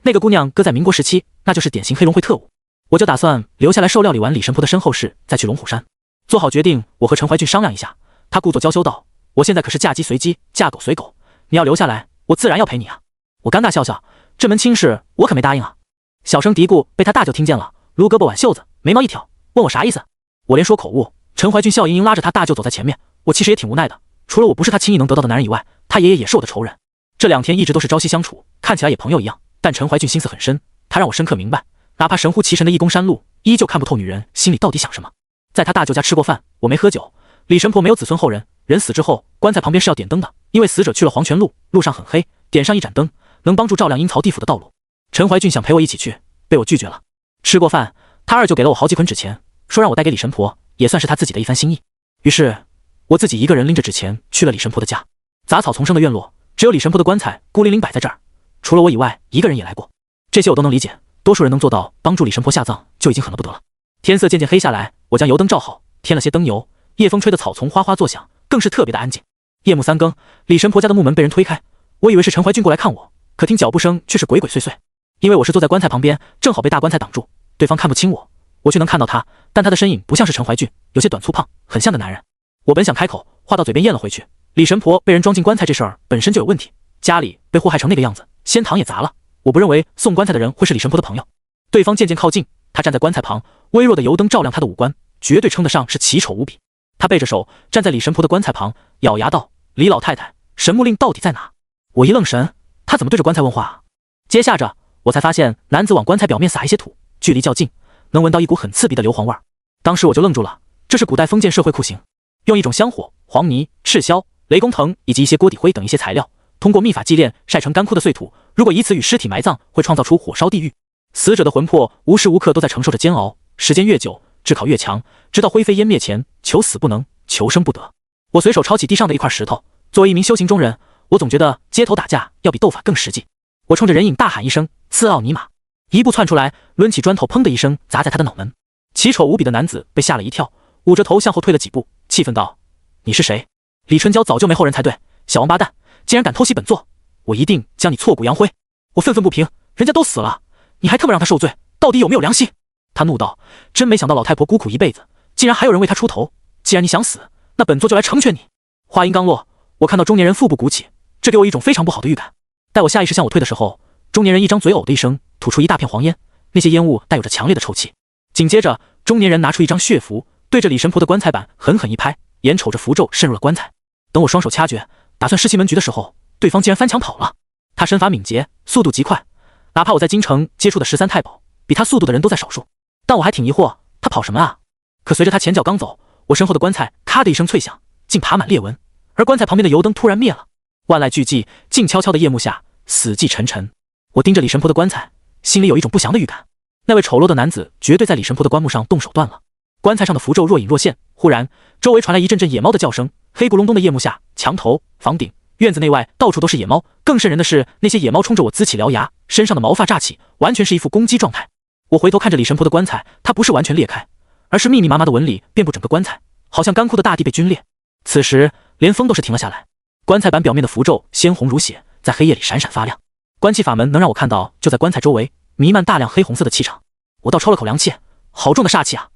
那个姑娘搁在民国时期，那就是典型黑龙会特务。我就打算留下来受料理完李神婆的身后事，再去龙虎山。做好决定，我和陈怀俊商量一下，他故作娇羞道，我现在可是嫁鸡随鸡，嫁狗随狗，你要留下来，我自然要陪你啊。我尴尬笑笑，这门亲事我可没答应啊。小声嘀咕被他大舅听见了，撸胳膊挽袖子，眉毛一挑，问我啥意思。我连说口误，陈怀俊笑盈盈拉着他大舅走在前面，我其实也挺无奈的，除了我不是他轻易能得到的男人以外，他爷爷也是我的仇人。这2天一直都是朝夕相处，看起来也朋友一样，但陈怀俊心思很深，他让我深刻明白，哪怕神乎其神的义公山路，依旧看不透女人心里到底想什么。在他大舅家吃过饭，我没喝酒。李神婆没有子孙后人，人死之后，棺材旁边是要点灯的，因为死者去了黄泉路，路上很黑，点上一盏灯，能帮助照亮阴曹地府的道路。陈怀俊想陪我一起去，被我拒绝了。吃过饭，他二舅给了我好几捆纸钱，说让我带给李神婆，也算是他自己的一番心意。于是，我自己一个人拎着纸钱去了李神婆的家。杂草丛生的院落，只有李神婆的棺材孤零零摆在这儿，除了我以外，一个人也来过。这些我都能理解，多数人能做到帮助李神婆下葬，就已经很了不得了。天色渐渐黑下来，我将油灯照好，添了些灯油，夜风吹得草丛哗哗作响，更是特别的安静。夜幕3更，李神婆家的木门被人推开，我以为是陈怀俊过来看我，可听脚步声却是鬼鬼祟祟。因为我是坐在棺材旁边，正好被大棺材挡住，对方看不清我，我却能看到他，但他的身影不像是陈怀俊，有些短粗胖，很像个男人。我本想开口，话到嘴边咽了回去。李神婆被人装进棺材这事儿本身就有问题，家里被祸害成那个样子，仙堂也砸了，我不认为送棺材的人会是李神婆的朋友。对方渐渐靠近，他站在棺材旁，微弱的油灯照亮他的五官，绝对称得上是奇丑无比。他背着手站在李神婆的棺材旁，咬牙道：“李老太太，神木令到底在哪？”我一愣神，他怎么对着棺材问话啊？接下着我才发现，男子往棺材表面撒一些土，距离较近，能闻到一股很刺鼻的硫磺味儿。当时我就愣住了，这是古代封建社会酷刑。用一种香火、黄泥、赤霄、雷公藤以及一些锅底灰等一些材料，通过秘法祭炼晒成干枯的碎土，如果以此与尸体埋葬，会创造出火烧地狱。死者的魂魄无时无刻都在承受着煎熬，时间越久，炙烤越强，直到灰飞烟灭前，求死不能，求生不得。我随手抄起地上的一块石头，作为一名修行中人，我总觉得街头打架要比斗法更实际。我冲着人影大喊一声：“刺奥尼玛！”一步窜出来，抡起砖头，砰的一声砸在他的脑门。奇丑无比的男子被吓了一跳，捂着头向后退了几步，气愤道：“你是谁？李春娇早就没后人才对，小王八蛋，竟然敢偷袭本座，我一定将你挫骨扬灰！”我愤愤不平，人家都死了，你还特么让他受罪，到底有没有良心？他怒道：“真没想到老太婆孤苦一辈子，竟然还有人为她出头，既然你想死，那本座就来成全你。”话音刚落，我看到中年人腹部鼓起，这给我一种非常不好的预感。待我下意识向我退的时候，中年人一张嘴呕的一声吐出一大片黄烟，那些烟雾带有着强烈的臭气。紧接着，中年人拿出一张血符，对着李神婆的棺材板狠狠一拍，眼瞅着符咒渗入了棺材。等我双手掐诀，打算施其门局的时候，对方竟然翻墙跑了。他身法敏捷，速度极快，哪怕我在京城接触的13太保，比他速度的人都在少数。但我还挺疑惑，他跑什么啊？可随着他前脚刚走，我身后的棺材咔的一声脆响，竟爬满裂纹，而棺材旁边的油灯突然灭了。万籁俱寂，静悄悄的夜幕下，死寂沉沉。我盯着李神婆的棺材，心里有一种不祥的预感。那位丑陋的男子绝对在李神婆的棺木上动手断了。棺材上的符咒若隐若现，忽然周围传来一阵阵野猫的叫声。黑咕隆咚的夜幕下，墙头、房顶、院子内外到处都是野猫。更瘆人的是，那些野猫冲着我龇起獠牙，身上的毛发炸起，完全是一副攻击状态。我回头看着李神婆的棺材，它不是完全裂开，而是密密麻麻的纹理遍布整个棺材，好像干枯的大地被皲裂。此时连风都是停了下来，棺材板表面的符咒鲜红如血，在黑夜里闪闪发亮。关气法门能让我看到，就在棺材周围弥漫大量黑红色的气场。我倒抽了口凉气，好重的煞气啊！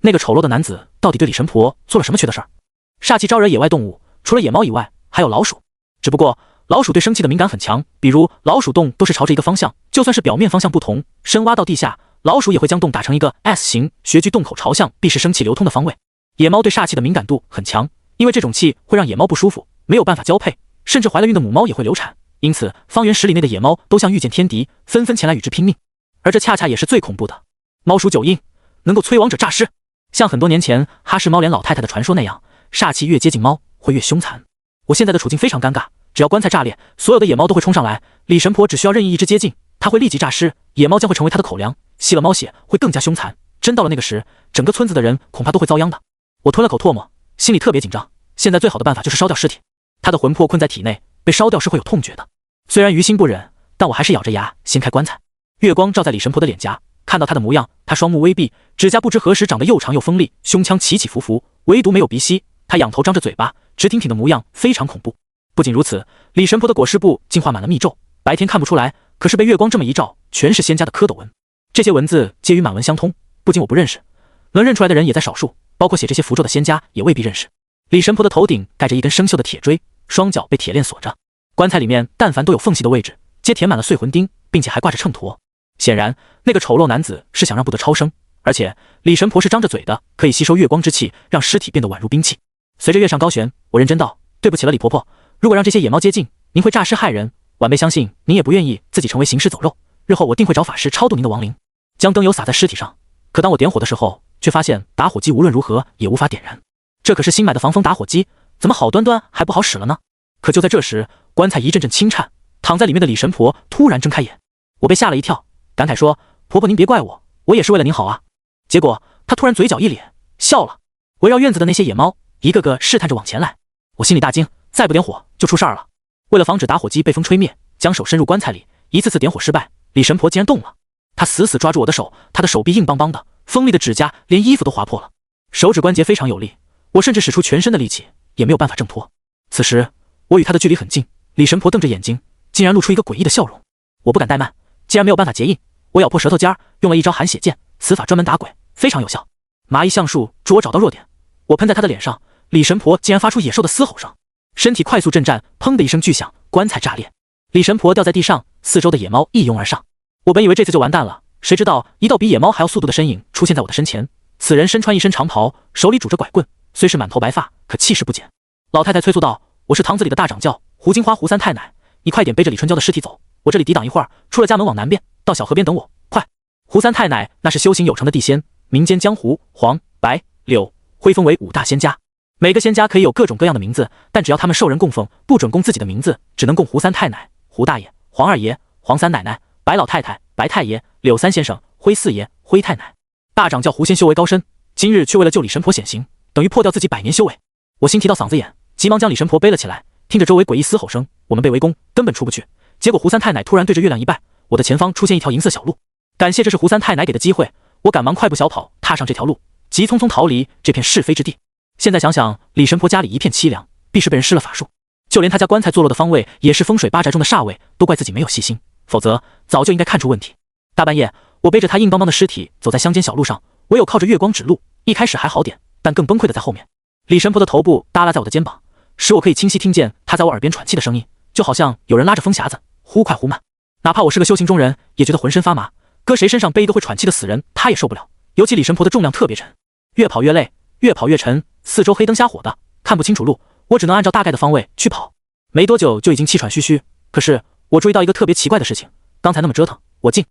那个丑陋的男子到底对李神婆做了什么缺德事儿？煞气招惹野外动物，除了野猫以外，还有老鼠。只不过老鼠对生气的敏感很强，比如老鼠洞都是朝着一个方向，就算是表面方向不同，深挖到地下，老鼠也会将洞打成一个 S 形，学距洞口朝向必是生气流通的方位。野猫对煞气的敏感度很强，因为这种气会让野猫不舒服，没有办法交配，甚至怀了孕的母猫也会流产。因此方圆10里内的野猫都像遇见天敌，纷纷前来与之拼命。而这恰恰也是最恐怖的，猫属9阴，能够催亡者诈尸。像很多年前哈氏猫脸老太太的传说那样，煞气越接近猫会越凶残。我现在的处境非常尴尬，只要棺材炸裂，所有的野猫都会冲上来，李神婆只需要任意一只接近，她会立即诈尸，野猫将会成为她的口粮，吸了猫血会更加凶残。真到了那个时，整个村子的人恐怕都会遭殃的。我吞了口唾沫，心里特别紧张。现在最好的办法就是烧掉尸体，他的魂魄困在体内，被烧掉是会有痛觉的。虽然于心不忍，但我还是咬着牙掀开棺材。月光照在李神婆的脸颊，看到她的模样，她双目微闭，指甲不知何时长得又长又锋利，胸腔起起伏伏，唯独没有鼻息。她仰头张着嘴巴，直挺挺的模样非常恐怖。不仅如此，李神婆的裹尸布竟画满了密咒，白天看不出来，可是被月光这么一照，全是仙家的蝌蚪文。这些文字皆与满文相通，不仅我不认识，能认出来的人也在少数，包括写这些符咒的仙家也未必认识。李神婆的头顶盖着一根生锈的铁锥，双脚被铁链锁着。棺材里面但凡都有缝隙的位置，皆填满了碎魂钉，并且还挂着秤砣。显然，那个丑陋男子是想让不得超生，而且李神婆是张着嘴的，可以吸收月光之气，让尸体变得宛如兵器。随着月上高悬，我认真道：“对不起了，李婆婆，如果让这些野猫接近，您会诈尸害人。晚辈相信您也不愿意自己成为行尸走肉，日后我定会找法师超度您的亡灵。”将灯油洒在尸体上，可当我点火的时候，却发现打火机无论如何也无法点燃。这可是新买的防风打火机，怎么好端端还不好使了呢？可就在这时，棺材一阵阵轻颤，躺在里面的李神婆突然睁开眼，我被吓了一跳，感慨说：“婆婆您别怪我，我也是为了您好啊。”结果她突然嘴角一咧，笑了。围绕院子的那些野猫一个个试探着往前来，我心里大惊，再不点火就出事儿了。为了防止打火机被风吹灭，将手伸入棺材里，一次次点火失败，李神婆竟然动了。她死死抓住我的手，她的手臂硬邦邦的，锋利的指甲连衣服都划破了，手指关节非常有力，我甚至使出全身的力气也没有办法挣脱。此时我与她的距离很近，李神婆瞪着眼睛，竟然露出一个诡异的笑容。我不敢怠慢，既然没有办法结印，我咬破舌头尖儿，用了一招含血剑，此法专门打鬼，非常有效。麻衣橡树助我找到弱点，我喷在她的脸上，李神婆竟然发出野兽的嘶吼声，身体快速震颤，砰的一声巨响，棺材炸裂，李神婆掉在地上，四周的野猫一拥而上。我本以为这次就完蛋了，谁知道一道比野猫还要速度的身影出现在我的身前。此人身穿一身长袍，手里拄着拐棍，虽是满头白发，可气势不减。老太太催促道：“我是堂子里的大掌教胡金花胡三太奶，你快点背着李春娇的尸体走，我这里抵挡一会儿，出了家门往南边，到小河边等我，快！”胡三太奶那是修行有成的地仙，民间江湖黄、白、柳、灰分为5大仙家，每个仙家可以有各种各样的名字，但只要他们受人供奉，不准供自己的名字，只能供胡三太奶、胡大爷、黄二爷、黄三奶奶、白老太太、白太爷、柳三先生、灰四爷、灰太奶。大掌教胡仙修为高深，今日却为了救李神婆显形，等于破掉自己100年修为。我心提到嗓子眼，急忙将李神婆背了起来，听着周围诡异嘶吼声，我们被围攻，根本出不去。结果胡三太奶突然对着月亮一拜，我的前方出现一条银色小路。感谢这是胡三太奶给的机会，我赶忙快步小跑，踏上这条路，急匆匆逃离这片是非之地。现在想想，李神婆家里一片凄凉，必是被人施了法术。就连她家棺材坐落的方位，也是风水八宅中的煞位，都怪自己没有细心，否则早就应该看出问题。大半夜，我背着她硬邦邦的尸体走在乡间小路上，唯有靠着月光指路。一开始还好点，但更崩溃的在后面。李神婆的头部耷拉在我的肩膀，使我可以清晰听见她在我耳边喘气的声音，就好像有人拉着风匣子，忽快忽慢。哪怕我是个修行中人，也觉得浑身发麻。搁谁身上背一个会喘气的死人，他也受不了。尤其李神婆的重量特别沉，越跑越累，越跑越沉。四周黑灯瞎火的，看不清楚路，我只能按照大概的方位去跑。没多久就已经气喘吁吁。可是我注意到一个特别奇怪的事情，刚才那么折腾，我竟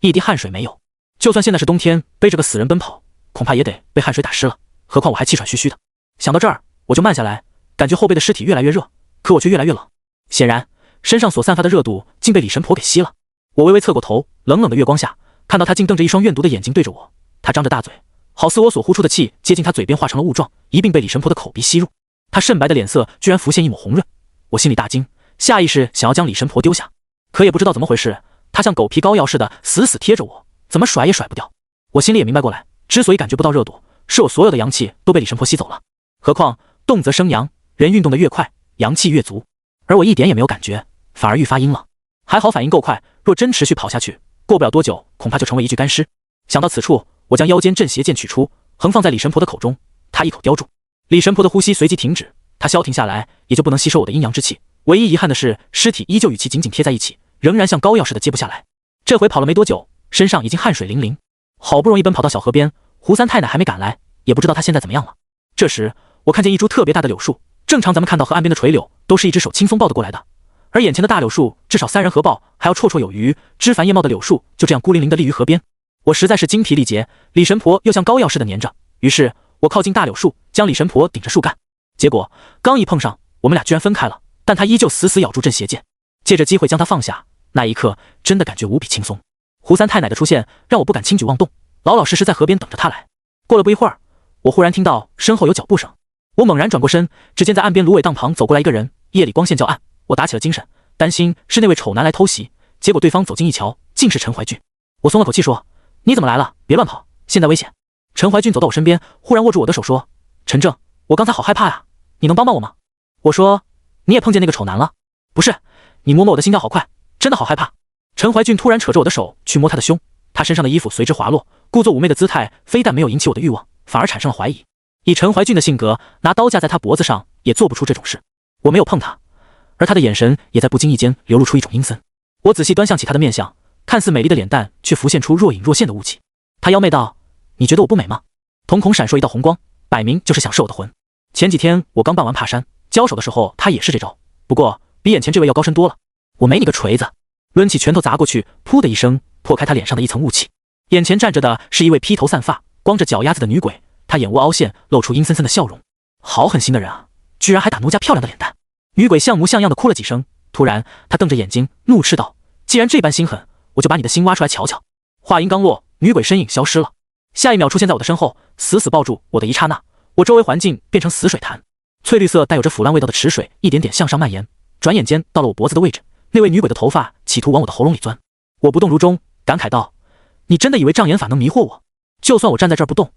一滴汗水没有。就算现在是冬天，背着个死人奔跑，恐怕也得被汗水打湿了。何况我还气喘吁吁的。想到这儿，我就慢下来，感觉后背的尸体越来越热，可我却越来越冷。显然，身上所散发的热度竟被李神婆给吸了。我微微侧过头，冷冷的月光下，看到她竟瞪着一双怨毒的眼睛对着我。她张着大嘴，好似我所呼出的气接近她嘴边化成了雾状，一并被李神婆的口鼻吸入。她甚白的脸色居然浮现一抹红润，我心里大惊，下意识想要将李神婆丢下，可也不知道怎么回事，她像狗皮膏药似的死死贴着我，怎么甩也甩不掉。我心里也明白过来，之所以感觉不到热度，是我所有的阳气都被李神婆吸走了。何况动则生阳，人运动得越快，阳气越足，而我一点也没有感觉，反而愈发阴了。还好反应够快，若真持续跑下去，过不了多久，恐怕就成为一具干尸。想到此处，我将腰间镇邪剑取出，横放在李神婆的口中，她一口叼住。李神婆的呼吸随即停止，她消停下来，也就不能吸收我的阴阳之气。唯一遗憾的是，尸体依旧与其紧紧贴在一起，仍然像膏药似的揭不下来。这回跑了没多久，身上已经汗水淋淋，好不容易奔跑到小河边，胡三太奶还没赶来，也不知道她现在怎么样了。这时，我看见一株特别大的柳树，正常咱们看到河岸边的垂柳，都是一只手轻松抱得过来的。而眼前的大柳树至少3人合抱还要绰绰有余，枝繁叶茂的柳树就这样孤零零地立于河边，我实在是精疲力竭。李神婆又像膏药似的粘着，于是我靠近大柳树，将李神婆顶着树干。结果刚一碰上，我们俩居然分开了，但她依旧死死咬住镇邪剑，借着机会将它放下。那一刻真的感觉无比轻松。胡三太奶的出现让我不敢轻举妄动，老老实实在河边等着她来。过了不一会儿，我忽然听到身后有脚步声，我猛然转过身，只见在岸边芦苇荡旁走过来一个人，夜里光线较暗，我打起了精神，担心是那位丑男来偷袭，结果对方走近一瞧，竟是陈怀俊。我松了口气说：“你怎么来了？别乱跑，现在危险。”陈怀俊走到我身边，忽然握住我的手说：“陈正，我刚才好害怕呀，你能帮帮我吗？”我说：“你也碰见那个丑男了？”不是，你摸摸我的心跳好快，真的好害怕。陈怀俊突然扯着我的手去摸他的胸，他身上的衣服随之滑落，故作妩媚的姿态非但没有引起我的欲望，反而产生了怀疑。以陈怀俊的性格，拿刀架在他脖子上也做不出这种事。我没有碰他，而他的眼神也在不经意间流露出一种阴森。我仔细端详起他的面相，看似美丽的脸蛋却浮现出若隐若现的雾气。他妖媚道：“你觉得我不美吗？”瞳孔闪烁一道红光，摆明就是想摄我的魂。前几天我刚办完爬山，交手的时候他也是这招，不过比眼前这位要高深多了。我没你个锤子！抡起拳头砸过去，噗的一声破开他脸上的一层雾气。眼前站着的是一位披头散发、光着脚丫子的女鬼，她眼窝凹陷，露出阴森森的笑容。好狠心的人啊，居然还打奴家漂亮的脸蛋！女鬼像模像样的哭了几声，突然她瞪着眼睛怒斥道：“既然这般心狠，我就把你的心挖出来瞧瞧。”话音刚落，女鬼身影消失了，下一秒出现在我的身后，死死抱住我的一刹那，我周围环境变成死水潭，翠绿色带有着腐烂味道的池水一点点向上蔓延，转眼间到了我脖子的位置。那位女鬼的头发企图往我的喉咙里钻，我不动如钟，感慨道：“你真的以为障眼法能迷惑我？就算我站在这儿不动，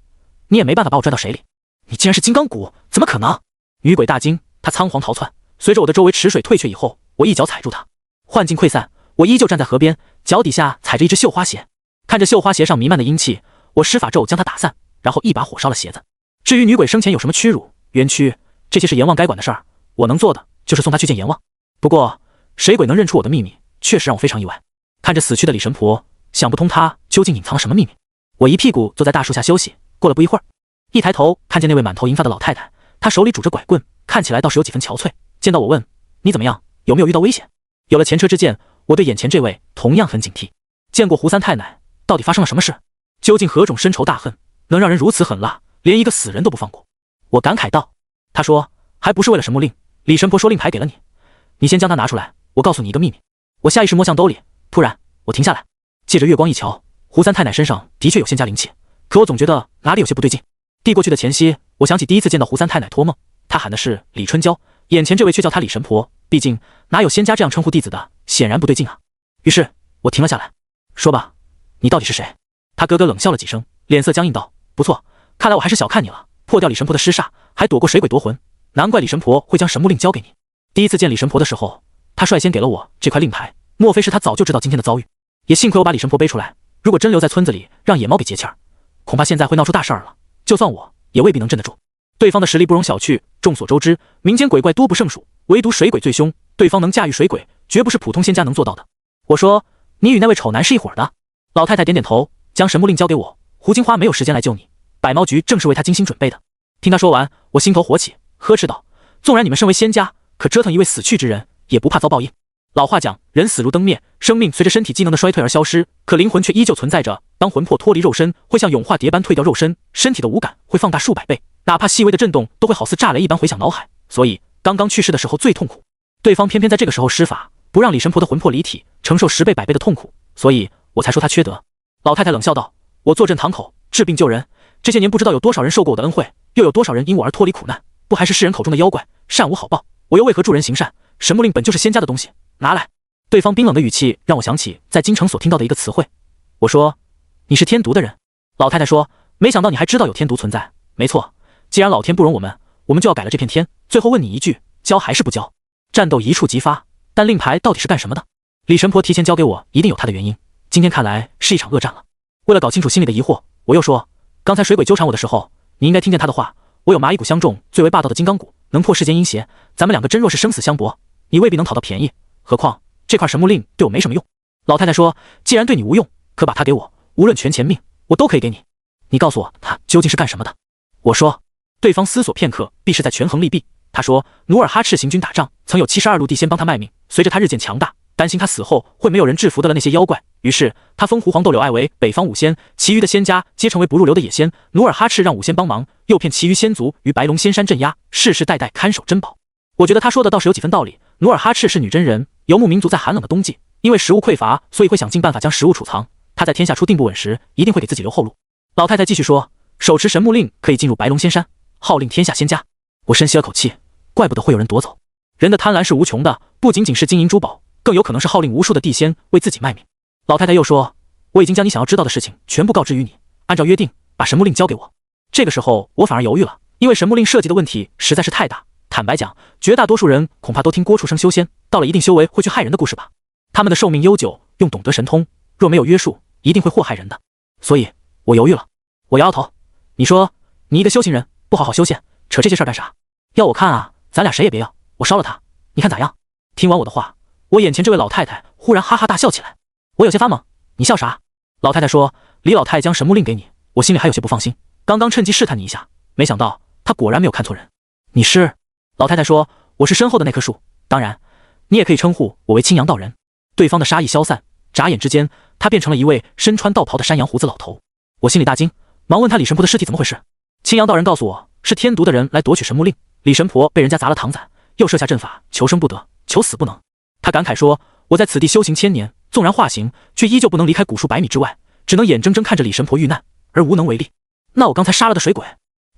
你也没办法把我拽到水里。你竟然是金刚骨，怎么可能？”女鬼大惊，她仓皇逃窜。随着我的周围池水退却以后，我一脚踩住她，幻境溃散，我依旧站在河边，脚底下踩着一只绣花鞋。看着绣花鞋上弥漫的阴气，我施法咒将它打散，然后一把火烧了鞋子。至于女鬼生前有什么屈辱、冤屈，这些是阎王该管的事儿，我能做的就是送她去见阎王。不过水鬼能认出我的秘密，确实让我非常意外。看着死去的李神婆，想不通她究竟隐藏了什么秘密。我一屁股坐在大树下休息，过了不一会儿，一抬头看见那位满头银发的老太太，她手里拄着拐棍，看起来倒是有几分憔悴。见到我问：“你怎么样？有没有遇到危险？”有了前车之鉴，我对眼前这位同样很警惕。见过胡三太奶，到底发生了什么事？究竟何种深仇大恨，能让人如此狠辣，连一个死人都不放过？我感慨道。他说：“还不是为了神木令，李神婆说令牌给了你，你先将它拿出来，我告诉你一个秘密。”我下意识摸向兜里，突然我停下来，借着月光一瞧，胡三太奶身上的确有仙家灵气，可我总觉得哪里有些不对劲。递过去的前夕，我想起第一次见到胡三太奶托梦，她喊的是李春娇，眼前这位却叫她李神婆，毕竟哪有仙家这样称呼弟子的，显然不对劲啊。于是我停了下来，说吧，你到底是谁？他咯咯冷笑了几声，脸色僵硬道：“不错，看来我还是小看你了，破掉李神婆的尸煞，还躲过水鬼夺魂，难怪李神婆会将神木令交给你。第一次见李神婆的时候，他率先给了我这块令牌，莫非是他早就知道今天的遭遇？也幸亏我把李神婆背出来，如果真留在村子里让野猫给劫气儿，恐怕现在会闹出大事儿了。就算我也未必能镇得住。对方的实力不容小觑，众所周知，民间鬼怪多不胜数，唯独水鬼最凶，对方能驾驭水鬼，绝不是普通仙家能做到的。我说，你与那位丑男是一伙的？老太太点点头，将神木令交给我。胡金花没有时间来救你，百毛局正是为他精心准备的。听他说完，我心头火起，呵斥道：纵然你们身为仙家，可折腾一位死去之人，也不怕遭报应。老话讲，人死如灯灭，生命随着身体机能的衰退而消失，可灵魂却依旧存在着。当魂魄脱离肉身，会像永化蝶般退掉肉身，身体的五感会放大数百倍，哪怕细微的震动都会好似炸雷一般回响脑海。所以刚刚去世的时候最痛苦，对方偏偏在这个时候施法，不让李神婆的魂魄离体，承受10倍100倍的痛苦，所以我才说他缺德。老太太冷笑道：我坐镇堂口，治病救人，这些年不知道有多少人受过我的恩惠，又有多少人因我而脱离苦难，不还是世人口中的妖怪，善无好报，我又为何助人行善？神木令本就是仙家的东西，拿来。对方冰冷的语气让我想起在京城所听到的一个词汇。我说：你是天毒的人。老太太说：没想到你还知道有天毒存在。没错，既然老天不容我们就要改了这片天。最后问你一句，交还是不交？战斗一触即发，但令牌到底是干什么的？李神婆提前交给我，一定有她的原因。今天看来是一场恶战了。为了搞清楚心里的疑惑，我又说：刚才水鬼纠缠我的时候，你应该听见他的话。我有蚂蚁骨相中最为霸道的金刚骨，能破世间阴邪，咱们两个真若是生死相搏，你未必能讨到便宜。何况这块神木令对我没什么用。老太太说：既然对你无用，可把它给我，无论权钱命，我都可以给你。你告诉我它究竟是干什么的？我说。对方思索片刻，必是在权衡利弊。他说：努尔哈赤行军打仗，曾有72路地仙帮他卖命，随着他日渐强大，担心他死后会没有人制服的了那些妖怪，于是他封胡黄豆柳爱为北方五仙，其余的仙家皆成为不入流的野仙。努尔哈赤让五仙帮忙，诱骗其余仙族于白龙仙山镇压，世世代代看守珍宝。我觉得他说的倒是有几分道理。努尔哈赤是女真人，游牧民族在寒冷的冬季，因为食物匮乏，所以会想尽办法将食物储藏。他在天下初定不稳时，一定会给自己留后路。老太太继续说：手持神木令可以进入白龙仙山，号令天下仙家。我深吸了口气，怪不得会有人夺走。人的贪婪是无穷的，不仅仅是金银珠宝，更有可能是号令无数的地仙为自己卖命。老太太又说：我已经将你想要知道的事情全部告知于你，按照约定把神木令交给我。这个时候我反而犹豫了，因为神木令涉及的问题实在是太大。坦白讲，绝大多数人恐怕都听郭畜生修仙到了一定修为会去害人的故事吧。他们的寿命悠久，用懂得神通，若没有约束，一定会祸害人的。所以我犹豫了。我摇摇头，你说你一个修行人不好好修仙，扯这些事儿干啥？要我看啊，咱俩谁也别要，我烧了他，你看咋样？听完我的话，我眼前这位老太太忽然哈哈大笑起来。我有些发懵，你笑啥？老太太说：李老太将神木令给你，我心里还有些不放心，刚刚趁机试探你一下，没想到她果然没有看错人。你是？老太太说：我是身后的那棵树，当然你也可以称呼我为青阳道人。对方的杀意消散，眨眼之间他变成了一位身穿道袍的山羊胡子老头。我心里大惊，忙问他李神婆的尸体怎么回事。青阳道人告诉我，是天毒的人来夺取神木令，李神婆被人家砸了唐伞，又设下阵法，求生不得，求死不能。他感慨说：我在此地修行1000年，纵然化形，却依旧不能离开古树100米之外，只能眼睁睁看着李神婆遇难而无能为力。那我刚才杀了的水鬼？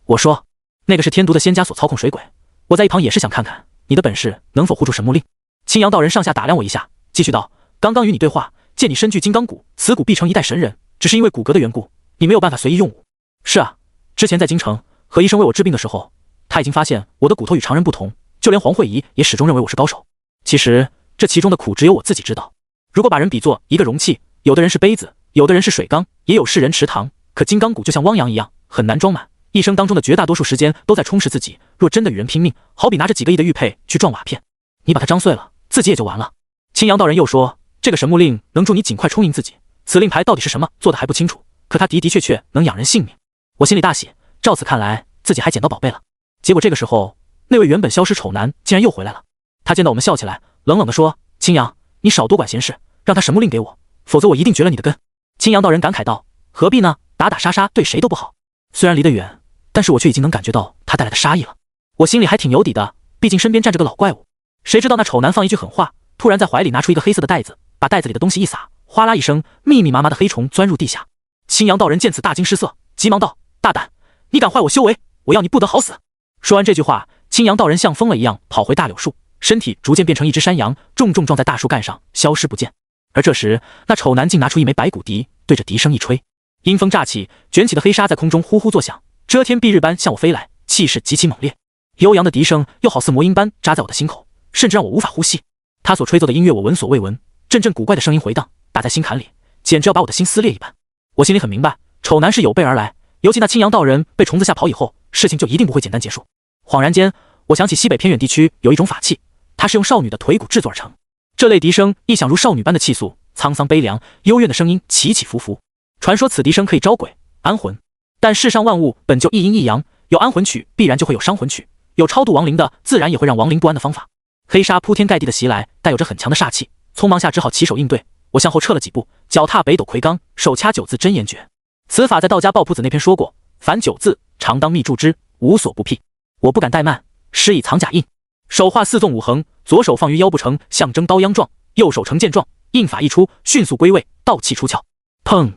我说：那个是天毒的仙家所操控水鬼，我在一旁也是想看看你的本事能否护住神木令。青阳道人上下打量我一下，继续道：刚刚与你对话，见你身具金刚骨，此骨必成一代神人，只是因为骨骼的缘故，你没有办法随意用武。是啊，之前在京城和医生为我治病的时候，他已经发现我的骨头与常人不同，就连黄慧仪也始终认为我是高手。其实这其中的苦只有我自己知道。如果把人比作一个容器，有的人是杯子，有的人是水缸，也有世人池塘，可金刚骨就像汪洋一样，很难装满，一生当中的绝大多数时间都在充实自己。若真的与人拼命，好比拿着几个亿的玉佩去撞瓦片，你把它张碎了，自己也就完了。青阳道人又说，这个神木令能助你尽快充盈自己，此令牌到底是什么做的还不清楚，可它的的确确能养人性命。我心里大喜，照此看来自己还捡到宝贝了。结果这个时候，那位原本消失丑男竟然又回来了。他见到我们笑起来，冷冷地说：青阳，你少多管闲事，让他神木令给我，否则我一定绝了你的根。青阳道人感慨道：何必呢，打打杀杀对谁都不好。虽然离得远，但是我却已经能感觉到他带来的杀意了。我心里还挺有底的，毕竟身边站着个老怪物。谁知道那丑男放一句狠话，突然在怀里拿出一个黑色的袋子，把袋子里的东西一撒，哗啦一声，密密麻麻的黑虫钻入地下。青阳道人见此大惊失色，急忙道：“大胆，你敢坏我修为，我要你不得好死！”说完这句话，青阳道人像疯了一样跑回大柳树，身体逐渐变成一只山羊，重重撞在大树干上，消失不见。而这时，那丑男竟拿出一枚白骨笛，对着笛声一吹，阴风乍起，卷起的黑沙在空中呼呼作响，遮天蔽日般向我飞来，气势极其猛烈。悠扬的笛声又好似魔音般扎在我的心口，甚至让我无法呼吸。他所吹奏的音乐我闻所未闻，阵阵古怪的声音回荡，打在心坎里，简直要把我的心撕裂一般。我心里很明白，丑男是有备而来，尤其那青阳道人被虫子吓跑以后，事情就一定不会简单结束。恍然间，我想起西北偏远地区有一种法器，它是用少女的腿骨制作而成。这类笛声一响如少女般的气素，沧桑悲凉，幽怨的声音起起伏伏。传说此笛声可以招鬼安魂，但世上万物本就一阴一阳，有安魂曲必然就会有伤魂曲，有超度亡灵的自然也会让亡灵不安的方法。黑沙铺天盖地的袭来，带有着很强的煞气，匆忙下只好起手应对。我向后撤了几步，脚踏北斗魁罡，手掐九字真言诀。此法在道家抱朴子那篇说过，凡九字常当密铸之，无所不辟。我不敢怠慢，施以藏甲印，手画四纵五横，左手放于腰部成象征刀秧状，右手成剑状，印法一出，迅速归位，道气出鞘。砰！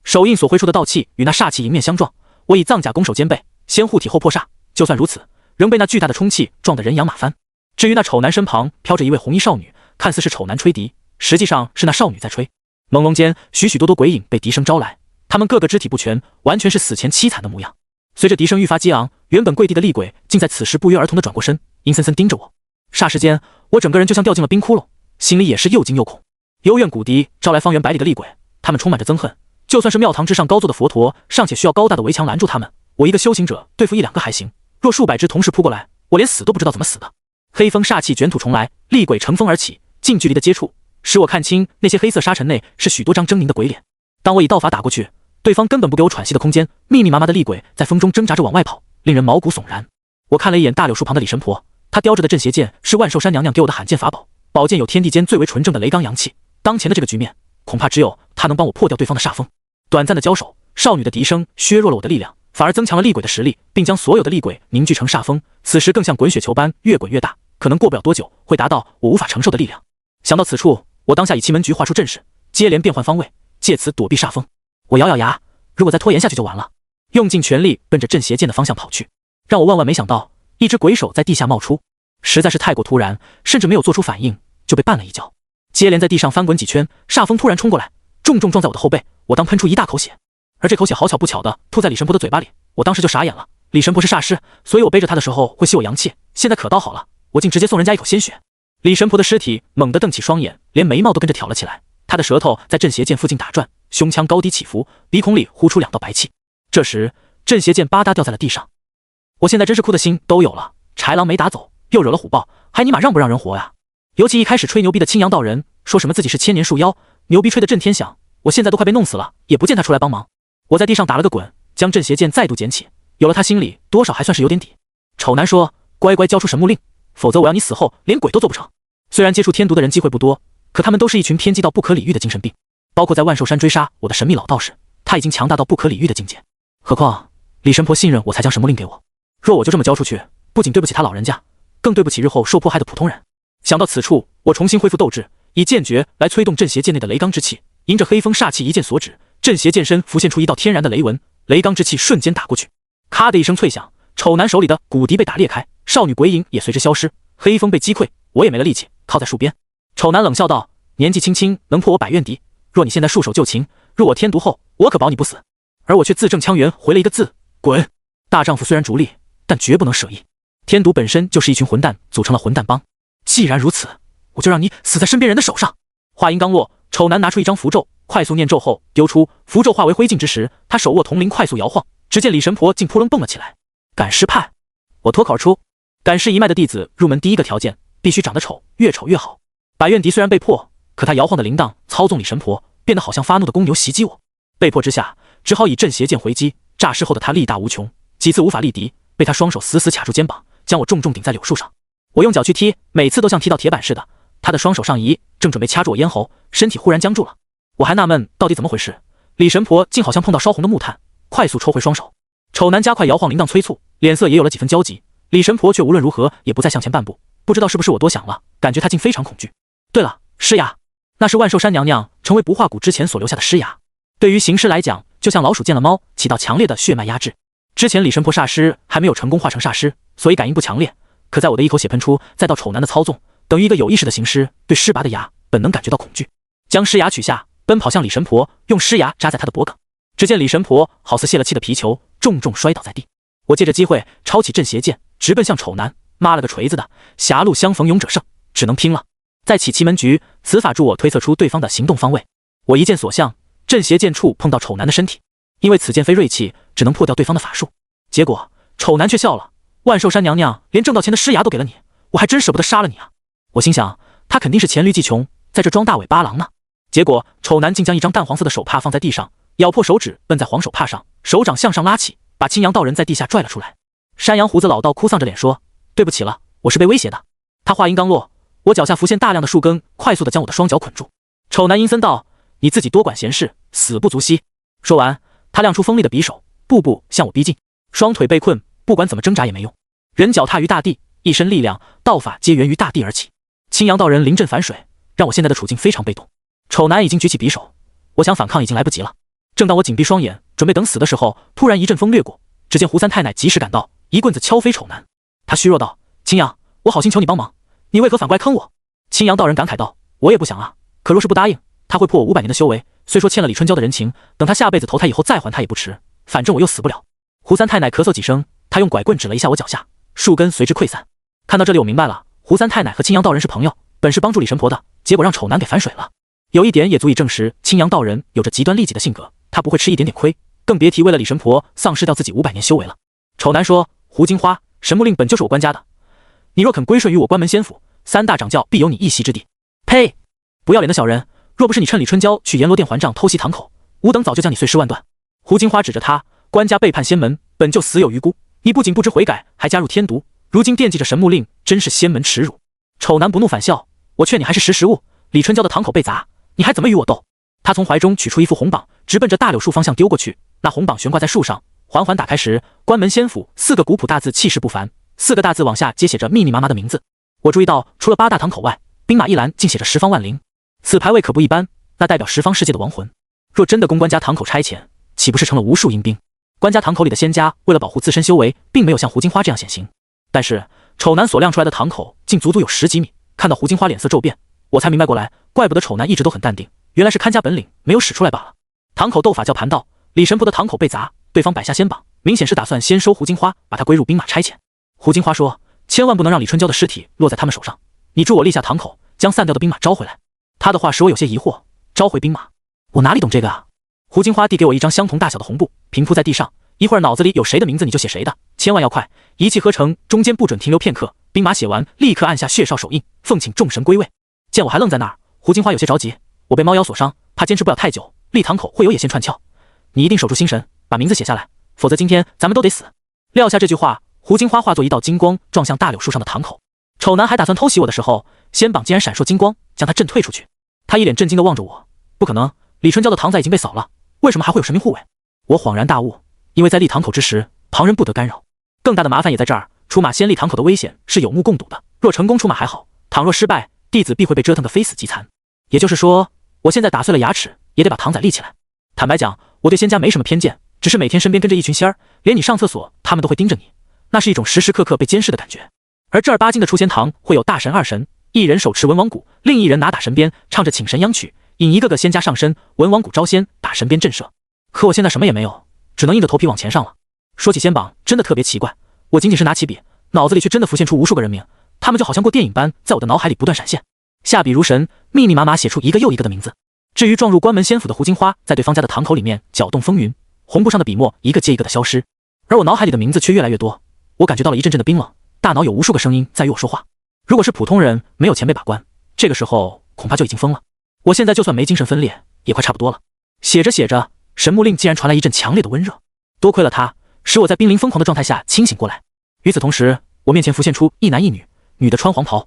手印所挥出的道气与那煞气迎面相撞，我以藏甲攻守兼备，先护体后破煞，就算如此，仍被那巨大的冲气撞得人仰马翻。至于那丑男身旁飘着一位红衣少女，看似是丑男吹笛，实际上是那少女在吹。朦胧间，许许多多鬼影被笛声招来，他们个个肢体不全，完全是死前凄惨的模样。随着笛声愈发激昂，原本跪地的厉鬼竟在此时不约而同地转过身，阴森森盯着我。霎时间，我整个人就像掉进了冰窟窿，心里也是又惊又恐。幽怨古笛招来方圆百里的厉鬼，他们充满着憎恨，就算是庙堂之上高坐的佛陀，尚且需要高大的围墙拦住他们，我一个修行者对付一两个还行，若数百只同时扑过来，我连死都不知道怎么死的。黑风煞气卷土重来，厉鬼乘风而起，近距离的接触使我看清那些黑色沙尘内是许多张狰狞的鬼脸。当我以道法打过去，对方根本不给我喘息的空间，密密麻麻的厉鬼在风中挣扎着往外跑，令人毛骨悚然。我看了一眼大柳树旁的李神婆，她叼着的镇邪剑是万寿山娘娘给我的罕见法宝，宝剑有天地间最为纯正的雷罡阳气，当前的这个局面，恐怕只有她能帮我破掉对方的煞风。短暂的交手，少女的笛声削弱了我的力量，反而增强了厉鬼的实力，并将所有的厉鬼凝聚成煞风，此时更像滚雪球般越滚越大，可能过不了多久会达到我无法承受的力量。想到此处，我当下以奇门局画出阵势，接连变换方位，借此躲避煞风。我咬咬牙，如果再拖延下去就完了，用尽全力奔着镇邪剑的方向跑去。让我万万没想到，一只鬼手在地下冒出，实在是太过突然，甚至没有做出反应就被绊了一跤，接连在地上翻滚几圈，煞风突然冲过来，重重撞在我的后背，我当喷出一大口血，而这口血好巧不巧的吐在李神婆的嘴巴里，我当时就傻眼了。李神婆是煞尸，所以我背着她的时候会吸我阳气，现在可倒好了，我竟直接送人家一口鲜血。李神婆的尸体猛地瞪起双眼，连眉毛都跟着挑了起来，她的舌头在镇邪剑附近打转，胸腔高低起伏，鼻孔里呼出两道白气。这时镇邪剑吧嗒掉在了地上，我现在真是哭的心都有了，豺狼没打走，又惹了虎豹，还尼玛让不让人活呀？尤其一开始吹牛逼的青阳道人说什么自己是千年树妖，牛逼吹得震天响，我现在都快被弄死了，也不见他出来帮忙。我在地上打了个滚，将镇邪剑再度捡起，有了他心里多少还算是有点底。丑男说，乖乖交出神木令，否则我要你死后连鬼都做不成。虽然接触天毒的人机会不多，可他们都是一群偏激到不可理喻的精神病，包括在万寿山追杀我的神秘老道士，他已经强大到不可理喻的境界。何况李神婆信任我才将神木令给我，若我就这么交出去，不仅对不起他老人家，更对不起日后受迫害的普通人。想到此处，我重新恢复斗志，以剑诀来催动镇邪剑内的雷罡之气，迎着黑风煞气一剑所指，镇邪剑身浮现出一道天然的雷纹，雷罡之气瞬间打过去，咔的一声脆响，丑男手里的骨笛被打裂开，少女鬼影也随之消失，黑风被击溃，我也没了力气，靠在树边。丑男冷笑道，年纪轻轻能破我百怨笛，若你现在束手就擒，入我天毒后，我可保你不死。而我却字正腔圆回了一个字，滚。大丈夫虽然逐利，但绝不能舍义。天毒本身就是一群混蛋组成了混蛋帮，既然如此，我就让你死在身边人的手上。话音刚落，丑男拿出一张符咒，快速念咒后丢出，符咒化为灰烬之时，他手握铜铃快速摇晃，只见李神婆竟扑棱蹦了起来。赶尸派，我脱口而出，赶尸一脉的弟子入门第一个条件必须长得丑，越丑越好。百怨笛虽然被破，可他摇晃的铃铛操纵李神婆，变得好像发怒的公牛袭击我。被迫之下，只好以镇邪剑回击。诈尸后的他力大无穷，几次无法力敌，被他双手死死卡住肩膀，将我重重顶在柳树上。我用脚去踢，每次都像踢到铁板似的。他的双手上移，正准备掐住我咽喉，身体忽然僵住了。我还纳闷到底怎么回事，李神婆竟好像碰到烧红的木炭，快速抽回双手。丑男加快摇晃铃铛催促，脸色也有了几分焦急。李神婆却无论如何也不再向前半步，不知道是不是我多想了，感觉她竟非常恐惧。对了，尸牙，那是万寿山娘娘成为不化骨之前所留下的尸牙，对于行尸来讲，就像老鼠见了猫，起到强烈的血脉压制。之前李神婆煞尸还没有成功化成煞尸，所以感应不强烈。可在我的一口血喷出，再到丑男的操纵，等于一个有意识的行尸对尸拔的牙本能感觉到恐惧，将尸牙取下，奔跑向李神婆，用尸牙扎在她的脖颈。只见李神婆好似泄了气的皮球，重重摔倒在地。我借着机会抄起镇邪剑，直奔向丑男。妈了个锤子的，狭路相逢勇者胜，只能拼了。再起奇门局，此法助我推测出对方的行动方位。我一剑所向，镇邪剑触碰到丑男的身体，因为此剑非锐器，只能破掉对方的法术。结果丑男却笑了，万寿山娘娘连挣到钱的尸牙都给了你，我还真舍不得杀了你啊！我心想，他肯定是黔驴技穷，在这装大尾巴狼呢。结果丑男竟将一张淡黄色的手帕放在地上，咬破手指奔在黄手帕上，手掌向上拉起，把青阳道人在地下拽了出来。山羊胡子老道哭丧着脸说：“对不起了，我是被威胁的。”他话音刚落，我脚下浮现大量的树根，快速地将我的双脚捆住。丑男阴森道：“你自己多管闲事，死不足惜。”说完，他亮出锋利的匕首，步步向我逼近。双腿被困，不管怎么挣扎也没用。人脚踏于大地，一身力量，道法皆源于大地而起。青阳道人临阵反水，让我现在的处境非常被动。丑男已经举起匕首，我想反抗已经来不及了。正当我紧闭双眼，准备等死的时候，突然一阵风掠过，只见胡三太奶及时赶到，一棍子敲飞丑男。他虚弱道：“青阳，我好心求你帮忙，你为何反过来坑我？”青阳道人感慨道：“我也不想啊，可若是不答应，他会破我500年的修为。虽说欠了李春娇的人情，等他下辈子投胎以后再还他也不迟，反正我又死不了。”胡三太奶咳嗽几声，他用拐棍指了一下我脚下，树根随之溃散。看到这里我明白了，胡三太奶和青阳道人是朋友，本是帮助李神婆的，结果让丑男给反水了。有一点也足以证实青阳道人有着极端利己的性格，他不会吃一点点亏，更别提为了李神婆丧失掉自己500年修为了。丑男说：“胡金花，神木令本就是我关家的，你若肯归顺于我关门仙府，3大掌教必有你一席之地。”呸！不要脸的小人，若不是你趁李春娇去阎罗殿还账偷袭堂口，吾等早就将你碎尸万段。胡金花指着他：“关家背叛仙门，本就死有余辜，你不仅不知悔改，还加入添毒，如今惦记着神木令，真是仙门耻辱。”丑男不怒反笑：“我劝你还是识时务，李春娇的堂口被砸，你还怎么与我斗？”他从怀中取出一副红榜，直奔着大柳树方向丢过去。那红榜悬挂在树上，缓缓打开时，关门仙府4个古朴大字气势不凡，4个大字往下皆写着密密麻麻的名字。我注意到，除了8大堂口外，兵马一栏竟写着10方万灵，此牌位可不一般，那代表10方世界的亡魂。若真的供关家堂口差遣，岂不是成了无数阴兵？关家堂口里的仙家为了保护自身修为，并没有像胡金花这样显形。但是丑男所亮出来的堂口竟足足有10几米，看到胡金花脸色骤变，我才明白过来，怪不得丑男一直都很淡定，原来是看家本领没有使出来罢了。堂口斗法叫盘道，李神婆的堂口被砸，对方摆下仙榜，明显是打算先收胡金花，把她归入兵马差遣。胡金花说：“千万不能让李春娇的尸体落在他们手上，你助我立下堂口，将散掉的兵马招回来。”他的话使我有些疑惑，召回兵马，我哪里懂这个啊？胡金花递给我一张相同大小的红布，平铺在地上，一会儿脑子里有谁的名字你就写谁的，千万要快，一气呵成，中间不准停留片刻。兵马写完，立刻按下血哨手印，奉请众神归位。见我还愣在那儿，胡金花有些着急，我被猫妖所伤，怕坚持不了太久，立堂口会有野线串窍，你一定守住心神，把名字写下来，否则今天咱们都得死。撂下这句话，胡金花化作一道金光，撞向大柳树上的堂口。丑男还打算偷袭我的时候，仙榜竟然闪烁金光，将他震退出去。他一脸震惊地望着我，不可能，李春娇的堂仔已经被扫了，为什么还会有神明护卫？我恍然大悟，因为在立堂口之时，旁人不得干扰。更大的麻烦也在这儿，出马先立堂口的危险是有目共睹的，若成功出马还好，倘若失败，弟子必会被折腾得非死即残。也就是说，我现在打碎了牙齿，也得把堂仔立起来。坦白讲，我对仙家没什么偏见，只是每天身边跟着一群仙儿，连你上厕所，他们都会盯着你，那是一种时时刻刻被监视的感觉。而正儿八经的出仙堂会有大神二神，一人手持文王鼓，另一人拿打神鞭，唱着请神央曲，引一个个仙家上身，文王鼓招仙，打神鞭震慑。可我现在什么也没有，只能硬着头皮往前上了。说起仙榜，真的特别奇怪，我仅仅是拿起笔，脑子里却真的浮现出无数个人名，他们就好像过电影般，在我的脑海里不断闪现。下笔如神，密密麻麻写出一个又一个的名字。至于撞入关门仙府的胡金花，在对方家的堂口里面搅动风云，红布上的笔墨一个接一个的消失，而我脑海里的名字却越来越多。我感觉到了一阵阵的冰冷，大脑有无数个声音在与我说话。如果是普通人，没有前辈把关，这个时候恐怕就已经疯了。我现在就算没精神分裂，也快差不多了。写着写着，神木令竟然传来一阵强烈的温热，多亏了他，使我在濒临疯狂的状态下清醒过来。与此同时，我面前浮现出一男一女，女的穿黄袍，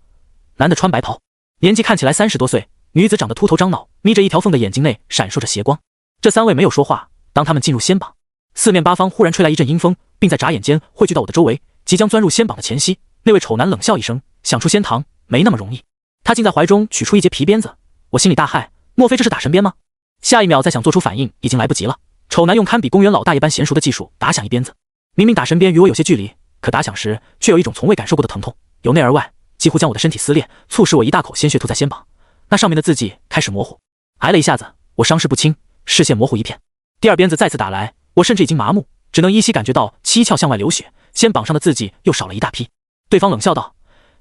男的穿白袍，年纪看起来30多岁，女子长得秃头张脑，眯着一条缝的眼睛内闪烁着邪光。这3位没有说话，当他们进入仙榜，四面八方忽然吹来一阵阴风，并在眨眼间汇聚到我的周围，即将钻入仙榜的前夕，那位丑男冷笑一声，想出仙堂没那么容易。他竟在怀中取出一截皮鞭子，我心里大骇，莫非这是打神鞭吗？下一秒再想做出反应已经来不及了。丑男用堪比公园老大爷般娴熟的技术打响一鞭子，明明打神鞭与我有些距离，可打响时却有一种从未感受过的疼痛，由内而外几乎将我的身体撕裂，促使我一大口鲜血吐在仙榜，那上面的字迹开始模糊。挨了一下子，我伤势不轻，视线模糊一片。第二鞭子再次打来，我甚至已经麻木，只能依稀感觉到七窍向外流血，仙榜上的字迹又少了一大批。对方冷笑道：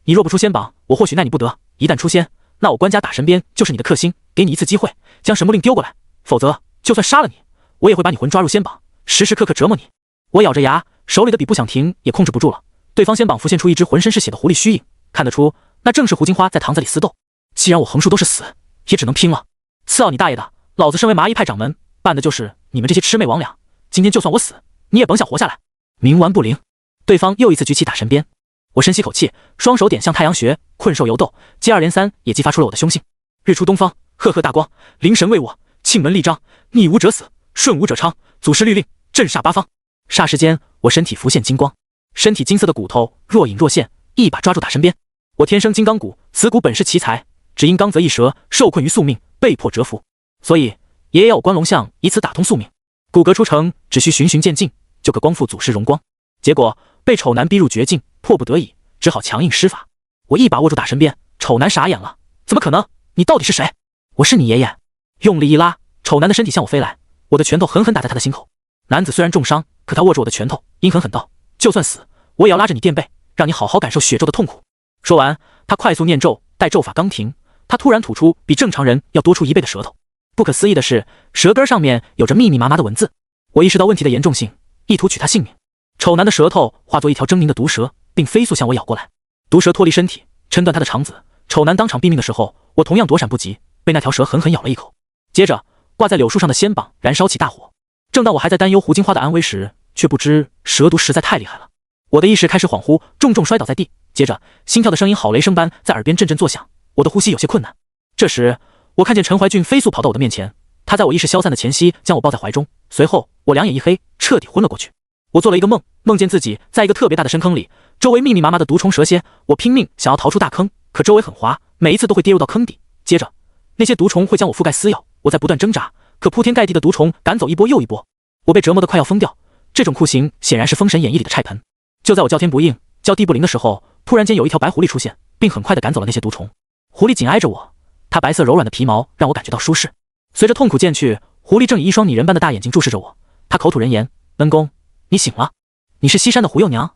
你若不出仙榜，我或许奈你不得，一旦出仙，那我官家打神鞭就是你的克星，给你一次机会，将神木令丢过来，否则就算杀了你，我也会把你魂抓入仙榜，时时刻刻折磨你。我咬着牙，手里的笔不想停也控制不住了。对方仙榜浮现出一只浑身是血的狐狸虚影，看得出那正是胡金花在堂子里厮斗。既然我横竖都是死，也只能拼了。刺奥你大爷的，老子身为麻衣派掌门，办的就是你们这些魑魅魍魉，今天就算我死，你也甭想活下来。冥顽不灵。对方又一次举起打神鞭，我深吸口气，双手点向太阳穴，困兽犹斗，接二连三也激发出了我的凶性。日出东方，赫赫大光，灵神为我，庆门立章，逆无者死，顺无者昌，祖师律令，震煞八方。霎时间，我身体浮现金光，身体金色的骨头若隐若现，一把抓住打神鞭。我天生金刚骨，此骨本是奇才，只因刚则一折，受困于宿命，被迫折服，所以爷爷要我观龙象，以此打通宿命。骨骼出城，只需循序渐进，就可光复祖师荣光。结果被丑男逼入绝境，迫不得已，只好强硬施法。我一把握住打神鞭，丑男傻眼了，怎么可能？你到底是谁？我是你爷爷。用力一拉，丑男的身体向我飞来，我的拳头狠狠打在他的心口。男子虽然重伤，可他握住我的拳头，阴狠狠道：就算死，我也要拉着你垫背，让你好好感受血咒的痛苦。说完，他快速念咒，待咒法刚停，他突然吐出比正常人要多出1倍的舌头。不可思议的是，舌根上面有着密密麻麻的文字。我意识到问题的严重性，意图取他性命。丑男的舌头化作一条狰狞的毒蛇，并飞速向我咬过来。毒蛇脱离身体，抻断他的肠子。丑男当场毙命的时候，我同样躲闪不及，被那条蛇狠狠咬了一口。接着，挂在柳树上的仙榜燃烧起大火。正当我还在担忧胡金花的安危时，却不知蛇毒实在太厉害了。我的意识开始恍惚，重重摔倒在地。接着，心跳的声音好雷声般在耳边阵阵作响，我的呼吸有些困难。这时，我看见陈怀俊飞速跑到我的面前，他在我意识消散的前夕将我抱在怀中，随后我两眼一黑，彻底昏了过去。我做了一个梦，梦见自己在一个特别大的深坑里，周围密密麻麻的毒虫蛇蝎，我拼命想要逃出大坑，可周围很滑，每一次都会跌入到坑底。接着，那些毒虫会将我覆盖撕咬，我在不断挣扎，可铺天盖地的毒虫赶走一波又一波，我被折磨得快要疯掉。这种酷刑显然是《封神演义》里的菜盆。就在我叫天不应，叫地不灵的时候，突然间有一条白狐狸出现，并很快地赶走了那些毒虫。狐狸紧挨着我，它白色柔软的皮毛让我感觉到舒适。随着痛苦渐去，狐狸正以一双拟人般的大眼睛注视着我，它口吐人言：恩公，你醒了，你是西山的胡幼娘。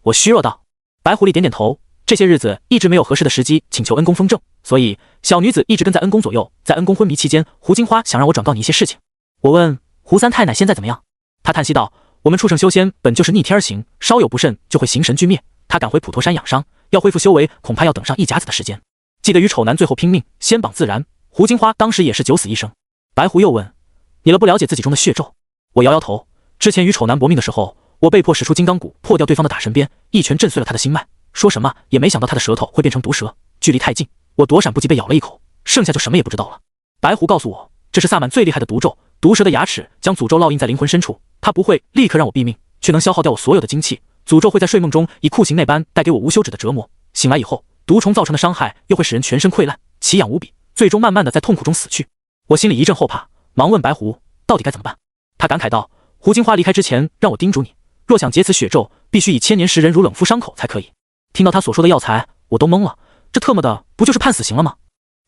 我虚弱道。白狐狸点点头，这些日子一直没有合适的时机请求恩公封正，所以小女子一直跟在恩公左右。在恩公昏迷期间，胡金花想让我转告你一些事情。我问胡三太奶现在怎么样，她叹息道：我们畜生修仙本就是逆天而行，稍有不慎就会形神俱灭，她赶回普陀山养伤，要恢复修为恐怕要等上一甲子的时间。记得与丑男最后拼命，仙榜自燃，胡金花当时也是九死一生。白狐又问：你了不了解自己中的血咒？我摇摇头，之前与丑男搏命的时候，我被迫使出金刚骨破掉对方的打神鞭，一拳震碎了他的心脉，说什么也没想到他的舌头会变成毒蛇，距离太近，我躲闪不及被咬了一口，剩下就什么也不知道了。白狐告诉我，这是萨满最厉害的毒咒，毒蛇的牙齿将诅咒烙印在灵魂深处，它不会立刻让我毙命，却能消耗掉我所有的精气，诅咒会在睡梦中以酷刑那般带给我无休止的折磨，醒来以后，毒虫造成的伤害又会使人全身溃烂，奇痒无比，最终慢慢的在痛苦中死去。我心里一阵后怕，忙问白狐到底该怎么办。他感慨道：胡金花离开之前让我叮嘱你，若想解此血咒，必须以千年食人乳冷敷伤口才可以。听到他所说的药材，我都懵了，这特么的不就是判死刑了吗？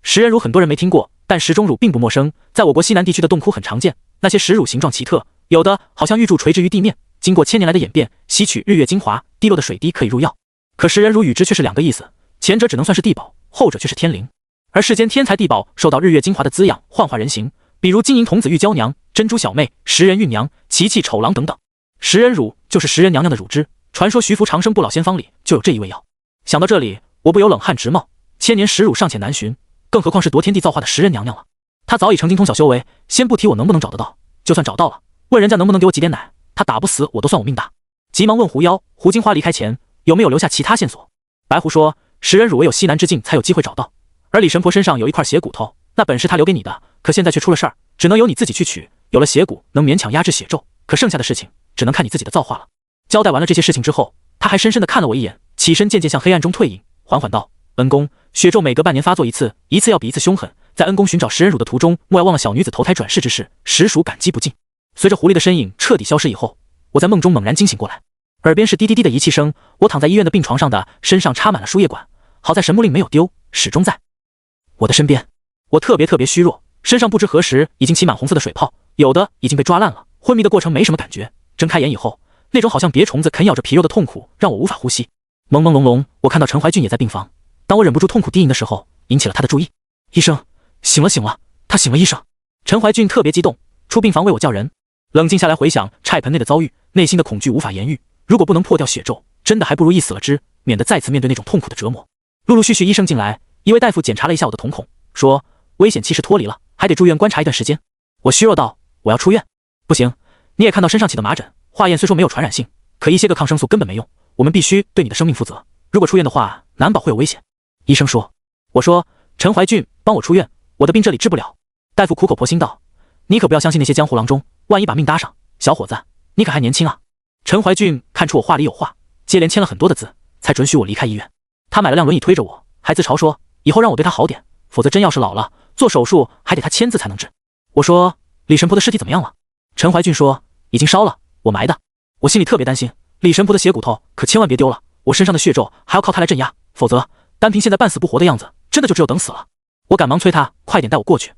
食人乳很多人没听过，但食中乳并不陌生，在我国西南地区的洞窟很常见。那些食乳形状奇特，有的好像玉柱垂直于地面，经过千年来的演变，吸取日月精华，滴落的水滴可以入药。可食人乳与之却是两个意思，前者只能算是地宝，后者却是天灵。而世间天才地宝受到日月精华的滋养，幻化人形，比如金银童子玉娇娘、珍珠小妹、食人玉娘、奇气丑郎等等。食人乳就是食人娘娘的乳汁，传说徐福长生不老仙方里就有这一味药。想到这里，我不由冷汗直冒，千年食乳尚且难寻，更何况是夺天地造化的食人娘娘了。她早已成精通晓修为，先不提我能不能找得到，就算找到了，问人家能不能给我挤点奶，她打不死我都算我命大。急忙问狐妖，胡金花离开前有没有留下其他线索？白狐说，食人乳唯有西南之境才有机会找到，而李神婆身上有一块血骨头，那本是她留给你的，可现在却出了事儿，只能由你自己去取，有了血骨能勉强压制血咒，可剩下的事情只能看你自己的造化了。交代完了这些事情之后，他还深深地看了我一眼，起身渐渐向黑暗中退隐，缓缓道：“恩公，血咒每隔半年发作一次，一次要比一次凶狠。在恩公寻找食人乳的途中，莫要忘了小女子投胎转世之事，实属感激不尽。”随着狐狸的身影彻底消失以后，我在梦中猛然惊醒过来，耳边是滴滴滴的仪器声。我躺在医院的病床上的，身上插满了输液管，好在神木令没有丢，始终在我的身边。我特别虚弱，身上不知何时已经起满红色的水泡，有的已经被抓烂了。昏迷的过程没什么感觉，睁开眼以后，那种好像别虫子啃咬着皮肉的痛苦让我无法呼吸。朦朦胧胧，我看到陈怀俊也在病房。当我忍不住痛苦低吟的时候，引起了他的注意。医生，醒了，他醒了，医生。陈怀俊特别激动，出病房为我叫人。冷静下来回想菜盆内的遭遇，内心的恐惧无法言喻。如果不能破掉血咒，真的还不如一死了之，免得再次面对那种痛苦的折磨。陆续医生进来，一位大夫检查了一下我的瞳孔，说危险期是脱离了，还得住院观察一段时间。我虚弱道：“我要出院。”不行，你也看到身上起的麻疹，化验虽说没有传染性，可一些个抗生素根本没用，我们必须对你的生命负责。如果出院的话，难保会有危险。医生说。我说：“陈怀俊，帮我出院，我的病这里治不了。”大夫苦口婆心道：“你可不要相信那些江湖郎中，万一把命搭上，小伙子，你可还年轻啊。”陈怀俊看出我话里有话，接连签了很多的字，才准许我离开医院。他买了辆轮椅推着我，还自嘲说以后让我对他好点，否则真要是老了做手术还得他签字才能治。我说：“李神婆的尸体怎么样了？”陈怀俊说：“已经烧了，我埋的。”我心里特别担心，李神婆的血骨头可千万别丢了，我身上的血咒还要靠他来镇压，否则单凭现在半死不活的样子，真的就只有等死了。我赶忙催他快点带我过去，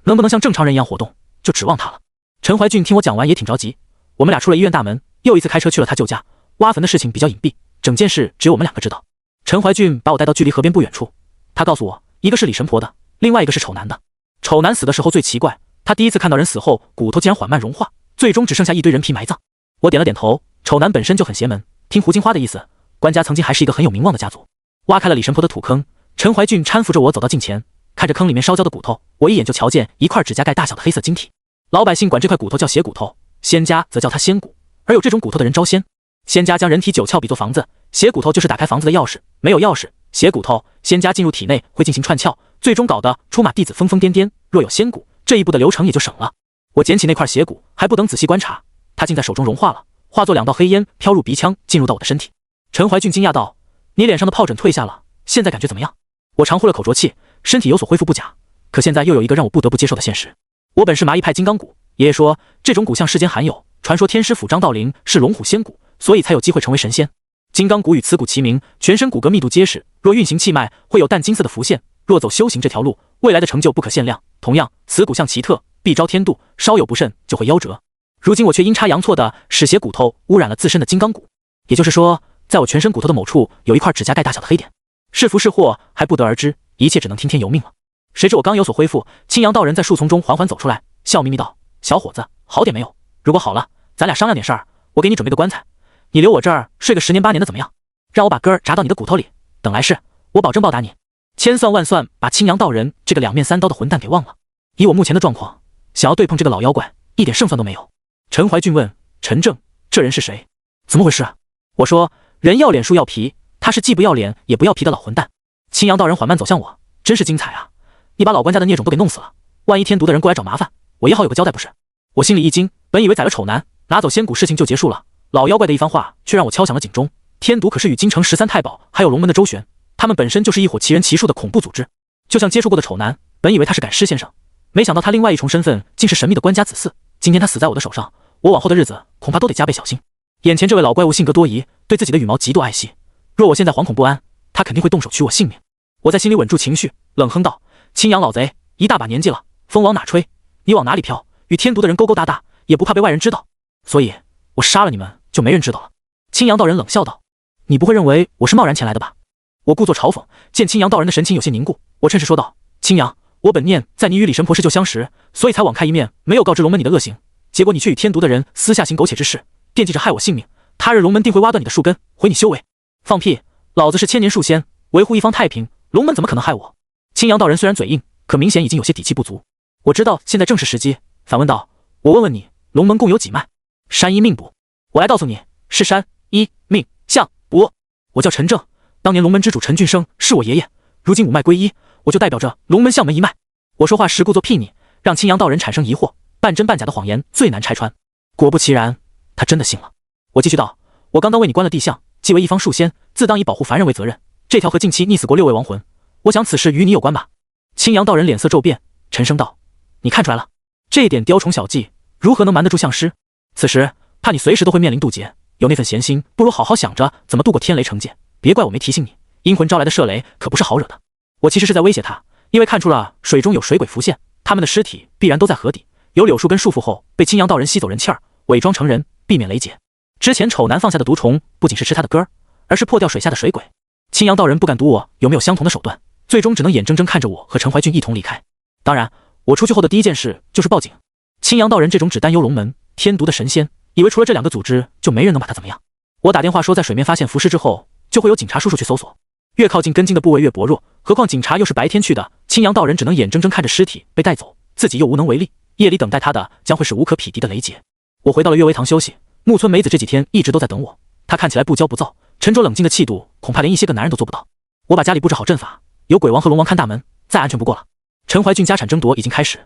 能不能像正常人一样活动，就指望他了。陈怀俊听我讲完也挺着急，我们俩出了医院大门，又一次开车去了他舅家。挖坟的事情比较隐蔽，整件事只有我们两个知道。陈怀俊把我带到距离河边不远处，他告诉我，一个是李神婆的，另外一个是丑男的。丑男死的时候最奇怪，他第一次看到人死后骨头竟然缓慢融化，最终只剩下一堆人皮埋葬。我点了点头，丑男本身就很邪门，听胡金花的意思，关家曾经还是一个很有名望的家族。挖开了李神婆的土坑，陈怀俊搀扶着我走到近前，看着坑里面烧焦的骨头，我一眼就瞧见一块指甲盖大小的黑色晶体。老百姓管这块骨头叫血骨头，仙家则叫它仙骨，而有这种骨头的人招仙。仙家将人体九窍比作房子，血骨头就是打开房子的钥匙，没有钥匙，血骨头仙家进入体内会进行串窍，最终搞得出马弟子疯疯癫癫。若有仙骨，这一步的流程也就省了。我捡起那块血骨，还不等仔细观察，它竟在手中融化了，化作2道黑烟飘入鼻腔，进入到我的身体。陈怀俊惊讶道：“你脸上的疱疹退下了，现在感觉怎么样？”我长呼了口浊气，身体有所恢复不假，可现在又有一个让我不得不接受的现实。我本是麻衣派金刚骨，爷爷说这种骨像世间罕有，传说天师府张道陵是龙虎仙骨，所以才有机会成为神仙。金刚骨与此骨齐名，全身骨骼密度结实，若运行气脉会有淡金色的浮现，若走修行这条路，未来的成就不可限量。同样，此骨像奇特，必招天妒，稍有不慎就会夭折。如今我却阴差阳错的使血骨头污染了自身的金刚骨，也就是说，在我全身骨头的某处有一块指甲盖大小的黑点，是福是祸还不得而知，一切只能听天由命了。谁知我刚有所恢复，青阳道人在树丛中缓缓走出来，笑眯眯道：“小伙子，好点没有？如果好了，咱俩商量点事儿，我给你准备个棺材，你留我这儿睡个10年8年的怎么样？让我把根儿扎到你的骨头里，等来世我保证报答你。”千算万算，把青阳道人这个2面3刀的混蛋给忘了。以我目前的状况，想要对碰这个老妖怪，一点胜算都没有。陈怀俊问：“陈正，这人是谁？怎么回事？”我说：“人要脸树要皮，他是既不要脸也不要皮的老混蛋。”青阳道人缓慢走向我，真是精彩啊！你把老关家的孽种都给弄死了，万一天毒的人过来找麻烦，我也好有个交代不是？我心里一惊，本以为宰了丑男，拿走仙骨事情就结束了，老妖怪的一番话却让我敲响了警钟。天毒可是与京城13太保还有龙门的周旋，他们本身就是一伙奇人奇术的恐怖组织。就像接触过的丑男，本以为他是赶尸先生，没想到他另外一重身份竟是神秘的官家子嗣。今天他死在我的手上，我往后的日子恐怕都得加倍小心。眼前这位老怪物性格多疑，对自己的羽毛极度爱惜，若我现在惶恐不安，他肯定会动手取我性命。我在心里稳住情绪，冷哼道：“青阳老贼，一大把年纪了，风往哪吹，你往哪里飘，与天毒的人勾勾搭搭，也不怕被外人知道，所以我杀了你们就没人知道了。”青阳道人冷笑道：“你不会认为我是贸然前来的吧？”我故作嘲讽，见青阳道人的神情有些凝固，我趁势说道：“青阳，我本念在你与李神婆是旧相识，所以才网开一面，没有告知龙门你的恶行，结果你却与天毒的人私下行苟且之事，惦记着害我性命，他日龙门定会挖断你的树根，毁你修为。”放屁，老子是千年树仙，维护一方太平，龙门怎么可能害我？青阳道人虽然嘴硬，可明显已经有些底气不足。我知道现在正是时机，反问道：“我问问你，龙门共有几脉？山一命卜。我来告诉你，是山一命相卜。我叫陈正，当年龙门之主陈俊生是我爷爷，如今5脉归一，我就代表着龙门相门一脉。”我说话时故作睥睨，让青阳道人产生疑惑，半真半假的谎言最难拆穿。果不其然，他真的信了。我继续道：“我刚刚为你关了地相，既为一方树仙，自当以保护凡人为责任。这条河近期溺死过6位亡魂，我想此事与你有关吧？”青阳道人脸色骤变，沉声道：“你看出来了？这一点雕虫小技，如何能瞒得住相师？此时怕你随时都会面临渡劫，有那份闲心，不如好好想着怎么渡过天雷成界。别怪我没提醒你，阴魂招来的射雷可不是好惹的。”我其实是在威胁他，因为看出了水中有水鬼浮现，他们的尸体必然都在河底，有柳树根束缚后被青阳道人吸走人气儿，伪装成人，避免雷劫。之前丑男放下的毒虫不仅是吃他的根儿，而是破掉水下的水鬼。青阳道人不敢赌我有没有相同的手段，最终只能眼睁睁看着我和陈怀俊一同离开。当然，我出去后的第一件事就是报警。青阳道人这种只担忧龙门天毒的神仙，以为除了这2个组织就没人能把他怎么样。我打电话说在水面发现浮尸之后，就会有警察叔叔去搜索，越靠近根茎的部位越薄弱，何况警察又是白天去的，青阳道人只能眼睁睁看着尸体被带走，自己又无能为力。夜里等待他的将会是无可匹敌的雷劫。我回到了悦薇堂休息，木村梅子这几天一直都在等我，她看起来不骄不躁，沉着冷静的气度恐怕连一些个男人都做不到。我把家里布置好阵法，有鬼王和龙王看大门，再安全不过了。陈怀俊家产争夺已经开始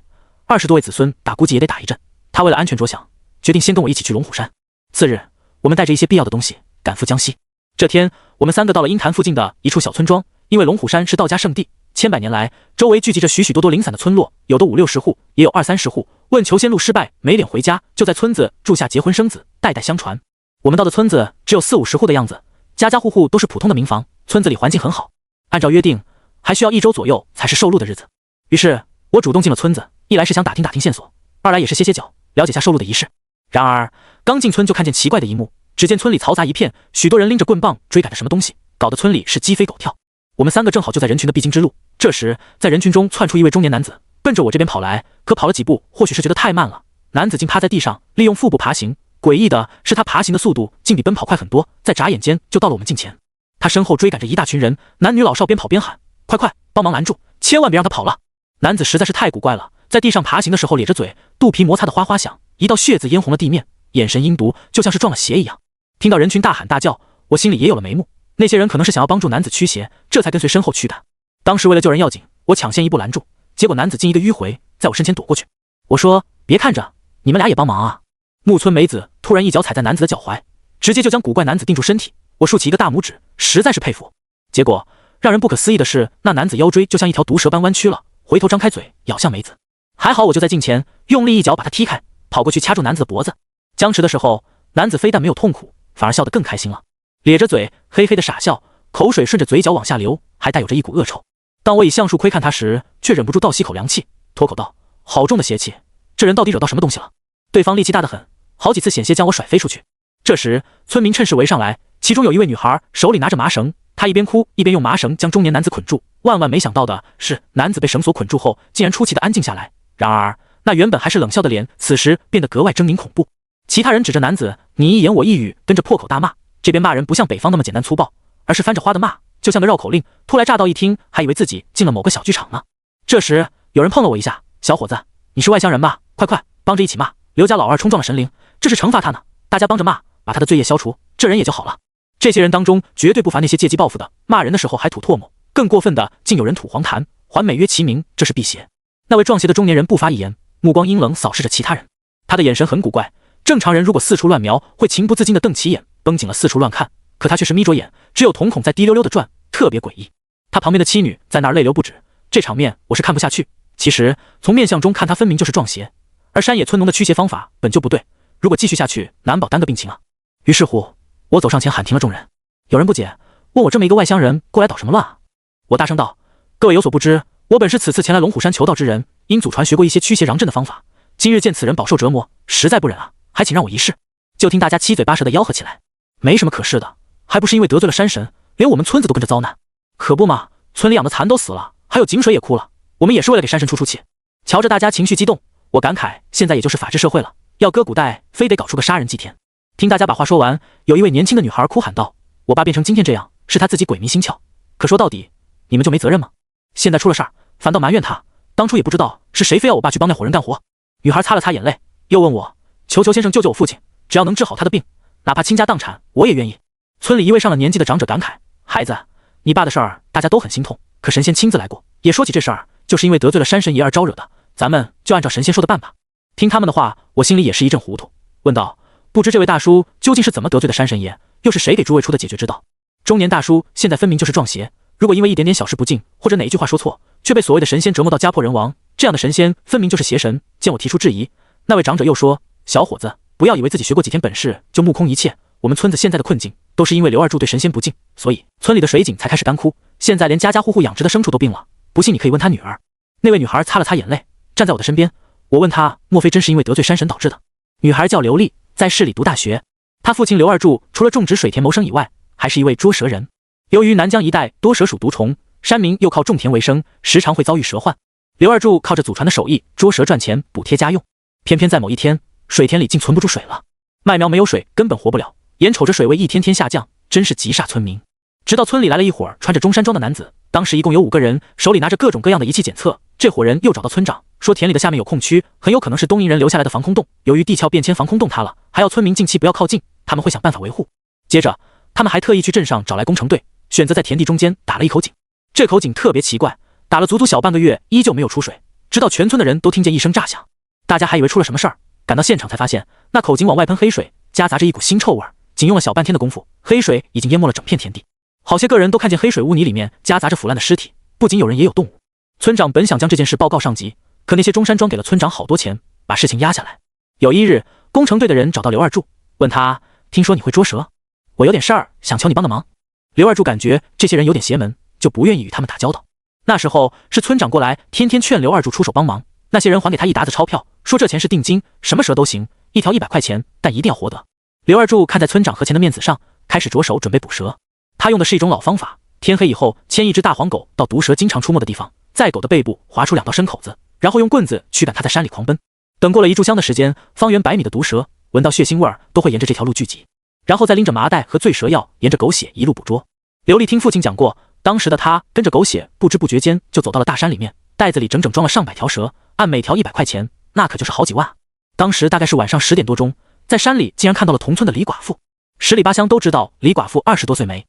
，20多位子孙打估计也得打一阵。他为了安全着想，决定先跟我一起去龙虎山。次日，我们带着一些必要的东西赶赴江西。这天，我们3个到了鹰潭附近的一处小村庄，因为龙虎山是道家圣地，千百年来周围聚集着许多零散的村落，有的50-60户，也有20-30户。问求仙路失败，没脸回家，就在村子住下结婚生子，代代相传。我们到的村子只有40-50户的样子，家家户户都是普通的民房，村子里环境很好。按照约定，还需要1周左右才是受禄的日子。于是我主动进了村子，一来是想打听线索，二来也是歇脚，了解下受禄的仪式。然而刚进村就看见奇怪的一幕，只见村里嘈杂一片，许多人拎着棍棒追赶着什么东西，搞得村里是鸡飞狗跳。我们3个正好就在人群的必经之路，这时在人群中窜出一位中年男子，奔着我这边跑来，可跑了几步，或许是觉得太慢了，男子竟趴在地上，利用腹部爬行。诡异的是，他爬行的速度竟比奔跑快很多，在眨眼间就到了我们近前。他身后追赶着一大群人，男女老少边跑边喊：“快快，帮忙拦住，千万别让他跑了！”男子实在是太古怪了，在地上爬行的时候咧着嘴，肚皮摩擦的哗哗响，一道血渍嫣红了地面，眼神阴毒，就像是撞了邪一样。听到人群大喊大叫，我心里也有了眉目，那些人可能是想要帮助男子驱邪，这才跟随身后驱赶。当时为了救人要紧，我抢先一步拦住，结果男子竟一个迂回，在我身前躲过去。我说：“别看着，你们俩也帮忙啊！”木村梅子突然一脚踩在男子的脚踝，直接就将古怪男子定住身体。我竖起一个大拇指，实在是佩服。结果让人不可思议的是，那男子腰椎就像一条毒蛇般弯曲了，回头张开嘴咬向梅子。还好我就在近前，用力一脚把他踢开，跑过去掐住男子的脖子。僵持的时候，男子非但没有痛苦，反而笑得更开心了，咧着嘴嘿嘿的傻笑，口水顺着嘴角往下流，还带有着一股恶臭。当我以橡树窥看他时，却忍不住倒吸口凉气，脱口道：“好重的邪气，这人到底惹到什么东西了？”对方力气大得很，好几次险些将我甩飞出去。这时村民趁势围上来，其中有一位女孩手里拿着麻绳，她一边哭一边用麻绳将中年男子捆住。万万没想到的是，男子被绳索捆住后竟然出奇的安静下来，然而那原本还是冷笑的脸此时变得格外狰狞恐怖。其他人指着男子你一言我一语，跟着破口大骂。这边骂人不像北方那么简单粗暴，而是翻着花的骂，就像个绕口令，突来乍到，一听还以为自己进了某个小剧场呢。这时有人碰了我一下：“小伙子，你是外乡人吧？快快帮着一起骂，刘家老二冲撞了神灵，这是惩罚他呢，大家帮着骂，把他的罪业消除，这人也就好了。”这些人当中绝对不乏那些借机报复的，骂人的时候还吐唾沫，更过分的竟有人吐黄痰，还美曰其名，这是辟邪。那位撞邪的中年人不发一言，目光阴冷扫视着其他人，他的眼神很古怪，正常人如果四处乱瞄，会情不自禁地瞪起眼，绷紧了四处乱看，可他却是眯着眼，只有瞳孔在滴溜溜地转，特别诡异。他旁边的妻女在那儿泪流不止，这场面我是看不下去。其实从面相中看，他分明就是撞邪，而山野村农的驱邪方法本就不对，如果继续下去，难保单个病情啊。于是乎，我走上前喊停了众人。有人不解，问我这么一个外乡人过来捣什么乱啊？我大声道：“各位有所不知，我本是此次前来龙虎山求道之人，因祖传学过一些驱邪攘阵的方法，今日见此人饱受折磨，实在不忍啊，还请让我一试。”就听大家七嘴八舌的吆喝起来。没什么可是的，还不是因为得罪了山神，连我们村子都跟着遭难。可不嘛，村里养的蚕都死了，还有井水也枯了，我们也是为了给山神出气。瞧着大家情绪激动，我感慨现在也就是法治社会了，要搁古代非得搞出个杀人祭天。听大家把话说完，有一位年轻的女孩哭喊道：“我爸变成今天这样，是他自己鬼迷心窍。可说到底，你们就没责任吗？现在出了事儿，反倒埋怨他，当初也不知道是谁非要我爸去帮那伙人干活。”女孩擦了擦眼泪，又问我：“求求先生救救我父亲，只要能治好他的病，哪怕倾家荡产，我也愿意。”村里一位上了年纪的长者感慨：“孩子，你爸的事儿大家都很心痛，可神仙亲自来过，也说起这事儿，就是因为得罪了山神爷而招惹的，咱们就按照神仙说的办吧。”听他们的话，我心里也是一阵糊涂，问道：“不知这位大叔究竟是怎么得罪的山神爷，又是谁给诸位出的解决之道？中年大叔现在分明就是撞邪，如果因为一点点小事不敬，或者哪一句话说错，却被所谓的神仙折磨到家破人亡，这样的神仙分明就是邪神。见我提出质疑，那位长者又说：小伙子，不要以为自己学过几天本事就目空一切，我们村子现在的困境都是因为刘二柱对神仙不敬，所以村里的水井才开始干枯，现在连家家户户养殖的牲畜都病了。不信你可以问他女儿。那位女孩擦了擦眼泪，站在我的身边，我问她，莫非真是因为得罪山神导致的？女孩叫刘丽，在市里读大学。她父亲刘二柱除了种植水田谋生以外，还是一位捉蛇人。由于南疆一带多蛇属毒虫，山民又靠种田为生，时常会遭遇蛇患。刘二柱靠着祖传的手艺捉蛇赚钱，补贴家用。偏偏在某一天，水田里竟存不住水了，麦苗没有水根本活不了，眼瞅着水位一天天下降，真是急煞村民。直到村里来了一伙穿着中山装的男子，当时一共有5个人，手里拿着各种各样的仪器检测。这伙人又找到村长，说田里的下面有空区，很有可能是东瀛人留下来的防空洞，由于地壳变迁，防空洞塌了，还要村民近期不要靠近，他们会想办法维护。接着他们还特意去镇上找来工程队，选择在田地中间打了一口井。这口井特别奇怪，打了足足小半个月依旧没有出水，直到全村的人都听见一声炸响，大家还以为出了什么事儿，赶到现场才发现那口井往外喷黑水，夹杂着一股腥臭味，仅用了小半天的功夫，黑水已经淹没了整片田地。好些个人都看见黑水污泥里面夹杂着腐烂的尸体，不仅有人也有动物。村长本想将这件事报告上级，可那些中山庄给了村长好多钱，把事情压下来。有一日，工程队的人找到刘二柱，问他，听说你会捉蛇，我有点事儿想求你帮个忙。刘二柱感觉这些人有点邪门，就不愿意与他们打交道。那时候是村长过来天天劝刘二柱出手帮忙，那些人还给他一沓子钞票，说这钱是定金，什么蛇都行，一条100块钱，但一定要活得。刘二柱看在村长和钱的面子上，开始着手准备捕蛇。他用的是一种老方法，天黑以后牵一只大黄狗到毒蛇经常出没的地方，在狗的背部划出2道深口子，然后用棍子驱赶它在山里狂奔。等过了1炷香的时间，方圆100米的毒蛇闻到血腥味儿都会沿着这条路聚集，然后再拎着麻袋和醉蛇药，沿着狗血一路捕捉。刘丽听父亲讲过，当时的他跟着狗血不知不觉间就走到了大山里面，袋子里整整装了上百条蛇，按每条100块钱，那可就是好几万。当时大概是晚上10点多钟，在山里竟然看到了同村的李寡妇。十里八乡都知道李寡妇20多岁没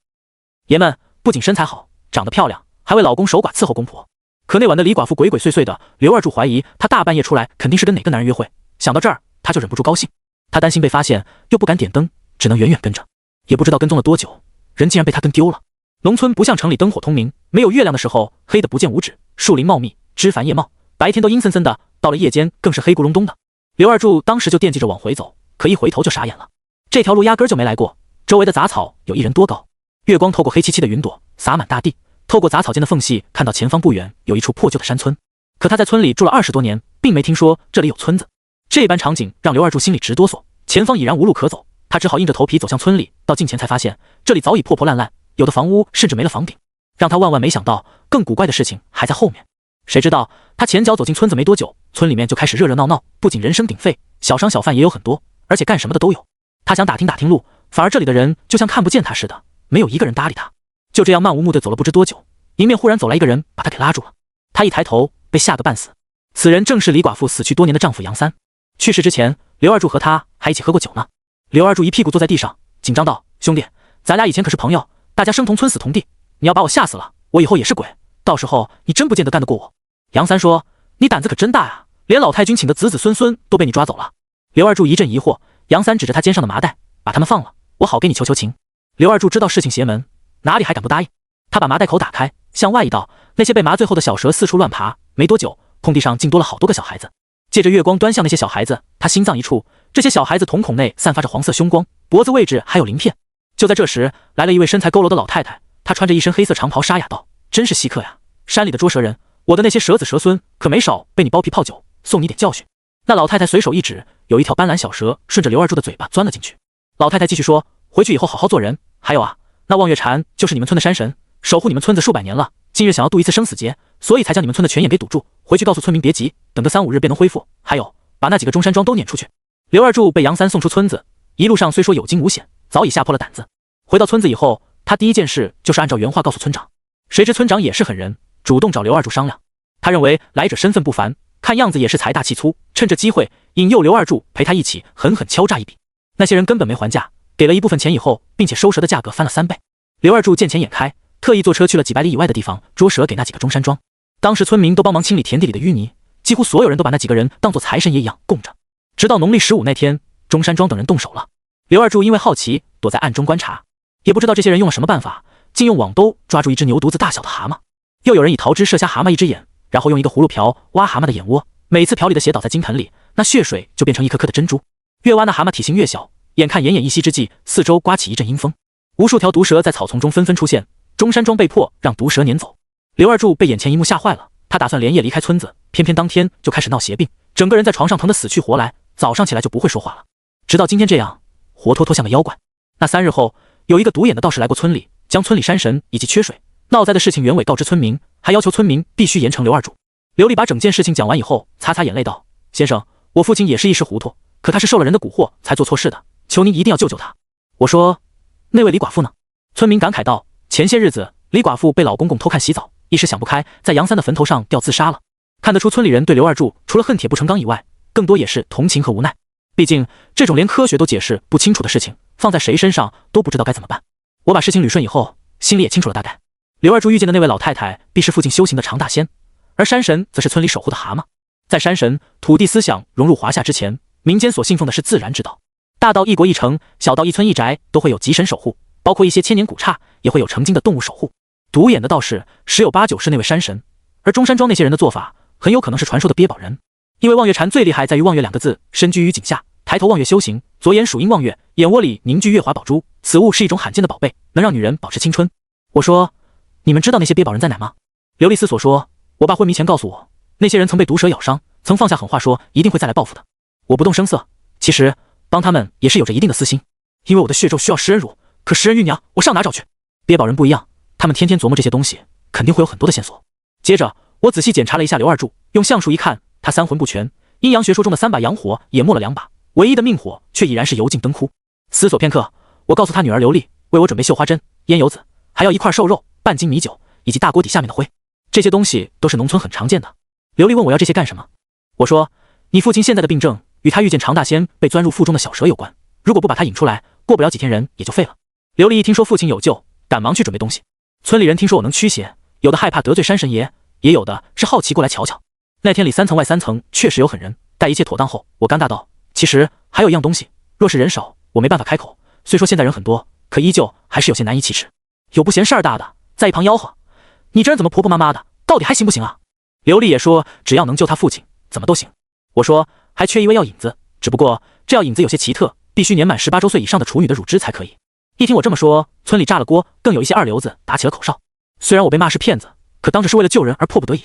爷们不仅身材好，长得漂亮，还为老公守寡伺候公婆。可那晚的李寡妇鬼鬼祟祟的，刘二柱怀疑她大半夜出来肯定是跟哪个男人约会。想到这儿，他就忍不住高兴。他担心被发现，又不敢点灯，只能远远跟着。也不知道跟踪了多久，人竟然被他跟丢了。农村不像城里灯火通明，没有月亮的时候黑得不见五指，树林茂密，枝繁叶茂，白天都阴森森的，到了夜间更是黑咕隆咚的。刘二柱当时就惦记着往回走，可一回头就傻眼了。这条路压根就没来过，周围的杂草有1人多高，月光透过黑漆漆的云朵洒满大地，透过杂草间的缝隙看到前方不远有一处破旧的山村。可他在村里住了20多年，并没听说这里有村子。这般场景让刘二柱心里直哆嗦，前方已然无路可走，他只好硬着头皮走向村里。到近前才发现，这里早已破破烂烂，有的房屋甚至没了房顶。让他万万没想到，更古怪的事情还在后面。谁知道他前脚走进村子没多久，村里面就开始热热闹闹，不仅人声鼎沸，小商小贩也有很多，而且干什么的都有。他想打听打听路，反而这里的人就像看不见他似的，没有一个人搭理他。就这样漫无目的走了不知多久，迎面忽然走来一个人，把他给拉住了。他一抬头，被吓个半死。此人正是李寡妇死去多年的丈夫杨三。去世之前，刘二柱和他还一起喝过酒呢。刘二柱一屁股坐在地上，紧张道：兄弟，咱俩以前可是朋友，大家生同村死同地，你要把我吓死了，我以后也是鬼，到时候你真不见得干得过我。杨三说：你胆子可真大呀，连老太君请的子子孙孙都被你抓走了。刘二柱一阵疑惑，杨三指着他肩上的麻袋，把他们放了，我好给你求求情。刘二柱知道事情邪门，哪里还敢不答应。他把麻袋口打开，向外一倒，那些被麻醉后的小蛇四处乱爬，没多久，空地上竟多了好多个小孩子。借着月光端向那些小孩子，他心脏一触，这些小孩子瞳孔内散发着黄色凶光，脖子位置还有鳞片。就在这时，来了一位身材佝偻的老太太，她穿着一身黑色长袍，沙哑道：真是稀客呀，山里的捉蛇人，我的那些蛇子蛇孙可没少被你剥皮泡酒，送你点教训。那老太太随手一指，有一条斑斓小蛇顺着刘二柱的嘴巴钻了进去。老太太继续说：回去以后好好做人，还有啊，那望月禅就是你们村的山神，守护你们村子数百年了，今日想要度一次生死劫，所以才将你们村的泉眼给堵住。回去告诉村民别急，等个3-5日便能恢复。还有，把那几个中山庄都撵出去。刘二柱被杨三送出村子，一路上虽说有惊无险，早已吓破了胆子。回到村子以后，他第一件事就是按照原话告诉村长。谁知村长也是狠人，主动找刘二柱商量。他认为来者身份不凡，看样子也是财大气粗，趁着机会引诱刘二柱陪他一起狠狠敲诈一笔。那些人根本没还价，给了一部分钱以后，并且收蛇的价格翻了3倍。刘二柱见钱眼开，特意坐车去了几百里以外的地方捉蛇给那几个中山庄。当时村民都帮忙清理田地里的淤泥，几乎所有人都把那几个人当作财神爷一样供着。直到农历15那天，中山庄等人动手了。刘二柱因为好奇，躲在暗中观察，也不知道这些人用了什么办法，竟用网兜抓住一只牛犊子大小的蛤蟆，又有人以桃汁射瞎蛤蟆一只眼，然后用一个葫芦瓢挖蛤蟆的眼窝，每次瓢里的血倒在金盆里，那血水就变成一颗颗的珍珠。越挖那蛤蟆体型越小，眼看奄奄一息之际，四周刮起一阵阴风，无数条毒蛇在草丛中纷纷出现，中山装被迫让毒蛇撵走。刘二柱被眼前一幕吓坏了，他打算连夜离开村子，偏偏当天就开始闹邪病，整个人在床上疼得死去活来，早上起来就不会说话了，直到今天这样，活脱脱像个妖怪。那3日后，有一个独眼的道士来过村里，将村里山神以及缺水闹灾的事情原委告知村民，还要求村民必须严惩刘二柱。刘丽把整件事情讲完以后，擦擦眼泪道：“先生，我父亲也是一时糊涂，可他是受了人的蛊惑才做错事的，求您一定要救救他。”我说：“那位李寡妇呢？”村民感慨道：“前些日子，李寡妇被老公公偷看洗澡，一时想不开，在杨三的坟头上吊自杀了。”看得出村里人对刘二柱除了恨铁不成钢以外，更多也是同情和无奈。毕竟这种连科学都解释不清楚的事情，放在谁身上都不知道该怎么办。我把事情捋顺以后，心里也清楚了大概。刘二柱遇见的那位老太太必是附近修行的常大仙，而山神则是村里守护的蛤蟆。在山神、土地思想融入华夏之前，民间所信奉的是自然之道，大到一国一城，小到一村一宅，都会有吉神守护，包括一些千年古刹也会有成精的动物守护。独眼的道士10有8九是那位山神，而中山庄那些人的做法很有可能是传说的鳖宝人。因为望月禅最厉害在于望月2个字，身居于井下，抬头望月修行，左眼属阴望月，眼窝里凝聚月华宝珠，此物是一种罕见的宝贝，能让女人保持青春。我说：“你们知道那些鳖宝人在哪吗？”刘丽思索说：“我爸昏迷前告诉我，那些人曾被毒蛇咬伤，曾放下狠话说一定会再来报复的。”我不动声色，其实帮他们也是有着一定的私心，因为我的血咒需要食人乳，可食人玉娘我上哪找去？鳖宝人不一样，他们天天琢磨这些东西，肯定会有很多的线索。接着我仔细检查了一下刘二柱，用相术一看，他3魂不全，阴阳学说中的3把阳火也没了2把，唯一的命火却已然是油尽灯枯。思索片刻，我告诉他女儿刘丽为我准备绣花针、烟油子，还要1块瘦肉、半斤米酒以及大锅底下面的灰，这些东西都是农村很常见的。刘丽问我要这些干什么，我说：“你父亲现在的病症与他遇见常大仙被钻入腹中的小蛇有关，如果不把他引出来，过不了几天人也就废了。”刘丽一听说父亲有救，赶忙去准备东西。村里人听说我能驱邪，有的害怕得罪山神爷，也有的是好奇过来瞧瞧。那天里3层外3层确实有狠人，待一切妥当后，我尴尬道：“其实还有一样东西，若是人少，我没办法开口。虽说现在人很多，可依旧还是有些难以启齿。”有不嫌事儿大的在一旁吆喝：“你这人怎么婆婆妈妈的，到底还行不行啊？”刘丽也说只要能救他父亲，怎么都行。我说还缺一味药引子，只不过这药引子有些奇特，必须年满18周岁以上的处女的乳汁才可以。一听我这么说，村里炸了锅，更有一些二流子打起了口哨。虽然我被骂是骗子，可当时是为了救人而迫不得已。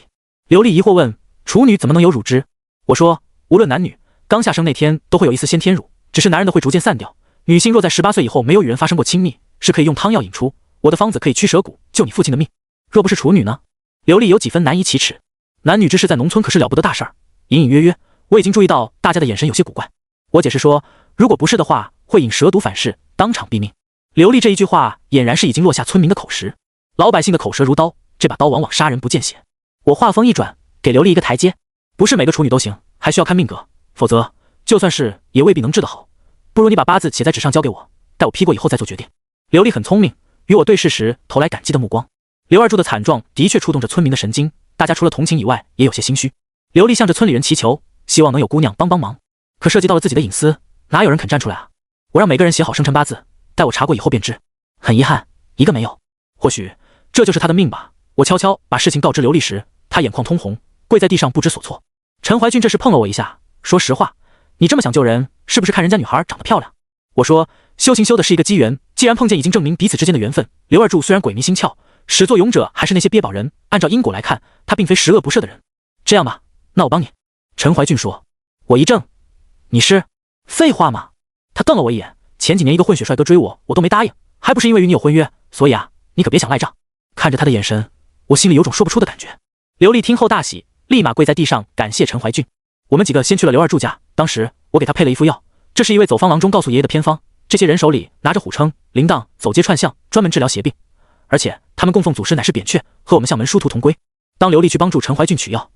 刘丽疑惑问：“处女怎么能有乳汁？”我说：“无论男女，刚下生那天都会有一丝先天乳，只是男人的会逐渐散掉。女性若在18岁以后没有与人发生过亲密，是可以用汤药引出。我的方子可以驱蛇骨，救你父亲的命。若不是处女呢？”刘丽有几分难以启齿。男女之事在农村可是了不得大事儿，隐隐约约我已经注意到大家的眼神有些古怪。我解释说，如果不是的话，会引蛇毒反噬，当场毙命。刘丽这一句话俨然是已经落下村民的口实。老百姓的口舌如刀，这把刀往往杀人不见血。我话锋一转，给刘丽一个台阶，不是每个处女都行，还需要看命格，否则就算是也未必能治得好。不如你把八字写在纸上交给我，待我批过以后再做决定。刘丽很聪明，与我对视时投来感激的目光。刘二柱的惨状的确触动着村民的神经，大家除了同情以外，也有些心虚。刘丽向着村里人祈求，希望能有姑娘帮帮忙，可涉及到了自己的隐私，哪有人肯站出来啊？我让每个人写好生辰八字，待我查过以后便知。很遗憾，一个没有。或许这就是他的命吧。我悄悄把事情告知刘丽时，他眼眶通红，跪在地上不知所措。陈怀俊这时碰了我一下，说实话，你这么想救人，是不是看人家女孩长得漂亮？我说，修行修的是一个机缘，既然碰见，已经证明彼此之间的缘分。刘二柱虽然鬼迷心窍，始作俑者还是那些鳖宝人，按照因果来看，他并非十恶不赦的人。这样吧，那我帮你。陈怀俊说。我一怔，你是？废话吗？他瞪了我一眼，前几年一个混血帅哥追我，我都没答应，还不是因为与你有婚约，所以啊，你可别想赖账。看着他的眼神，我心里有种说不出的感觉。刘丽听后大喜，立马跪在地上感谢陈怀俊。我们几个先去了刘二柱家，当时我给他配了一副药，这是一位走方郎中告诉爷爷的偏方，这些人手里拿着虎称、铃铛，走街串巷，专门治疗邪病，而且他们供奉祖师乃是扁鹊，和我们像门殊途同归。当刘丽去帮助陈怀俊取药，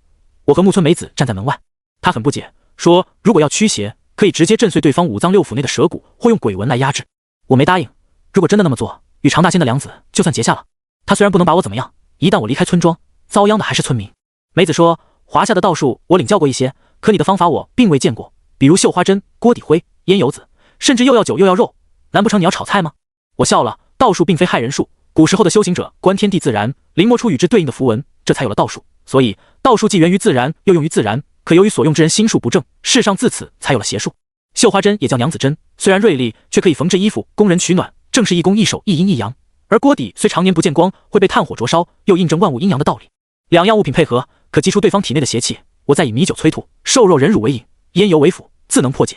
我和木村美子站在门外，他很不解，说如果要驱邪，可以直接震碎对方五脏六腑内的蛇骨，或用鬼纹来压制。我没答应，如果真的那么做，与常大仙的梁子就算结下了。他虽然不能把我怎么样，一旦我离开村庄，遭殃的还是村民。梅子说，华夏的道术我领教过一些，可你的方法我并未见过，比如绣花针、锅底灰、烟油子，甚至又要酒又要肉，难不成你要炒菜吗？我笑了，道术并非害人术，古时候的修行者观天地自然，临摹出与之对应的符文，这才有了道术。所以道术既源于自然，又用于自然，可由于所用之人心术不正，世上自此才有了邪术。绣花针也叫娘子针，虽然锐利，却可以缝制衣服，供人取暖，正是一攻一守，一阴一阳。而锅底虽常年不见光，会被炭火灼烧，又印证万物阴阳的道理。两样物品配合，可击出对方体内的邪气。我再以米酒催吐，瘦肉人乳为饮，烟油为辅，自能破解。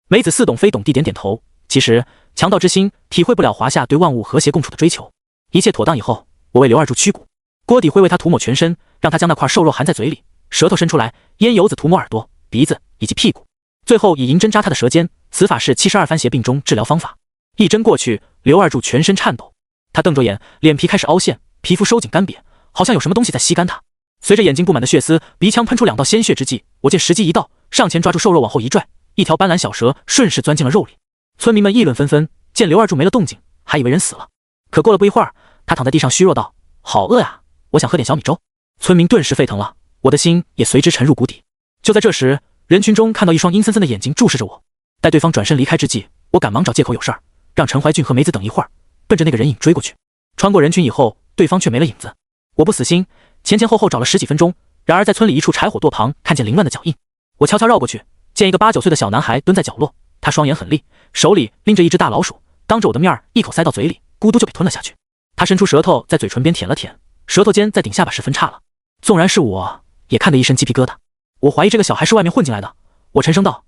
梅子似懂非懂地点点头。其实强盗之心体会不了华夏对万物和谐共处的追求。一切妥当以后，我为刘二柱驱蛊，锅底会为他涂抹全身，让他将那块瘦肉含在嘴里，舌头伸出来，烟油子涂抹耳朵、鼻子以及屁股，最后以银针扎他的舌尖。此法是72番邪病中治疗方法。一针过去，刘二柱全身颤抖，他瞪着眼，脸皮开始凹陷，皮肤收紧干瘪，好像有什么东西在吸干他。随着眼睛布满的血丝，鼻腔喷出2道鲜血之际，我见时机一到，上前抓住瘦肉往后一拽，一条斑斓小蛇顺势钻进了肉里。村民们议论纷纷，见刘二柱没了动静，还以为人死了。可过了不一会儿，他躺在地上虚弱道：“好饿呀，我想喝点小米粥。”村民顿时沸腾了，我的心也随之沉入谷底。就在这时，人群中看到一双阴森森的眼睛注视着我。待对方转身离开之际，我赶忙找借口有事儿，让陈怀俊和梅子等一会儿，奔着那个人影追过去。穿过人群以后，对方却没了影子。我不死心，前前后后找了10几分钟，然而在村里一处柴火垛旁看见凌乱的脚印。我悄悄绕过去，见一个8、9岁的小男孩蹲在角落，他双眼很利，手里拎着一只大老鼠，当着我的面一口塞到嘴里，咕嘟就给吞了下去。他伸出舌头在嘴唇边舔了舔，舌头尖在顶下巴时分叉了。纵然是我也看得一身鸡皮疙瘩。我怀疑这个小孩是外面混进来的。我沉声道：“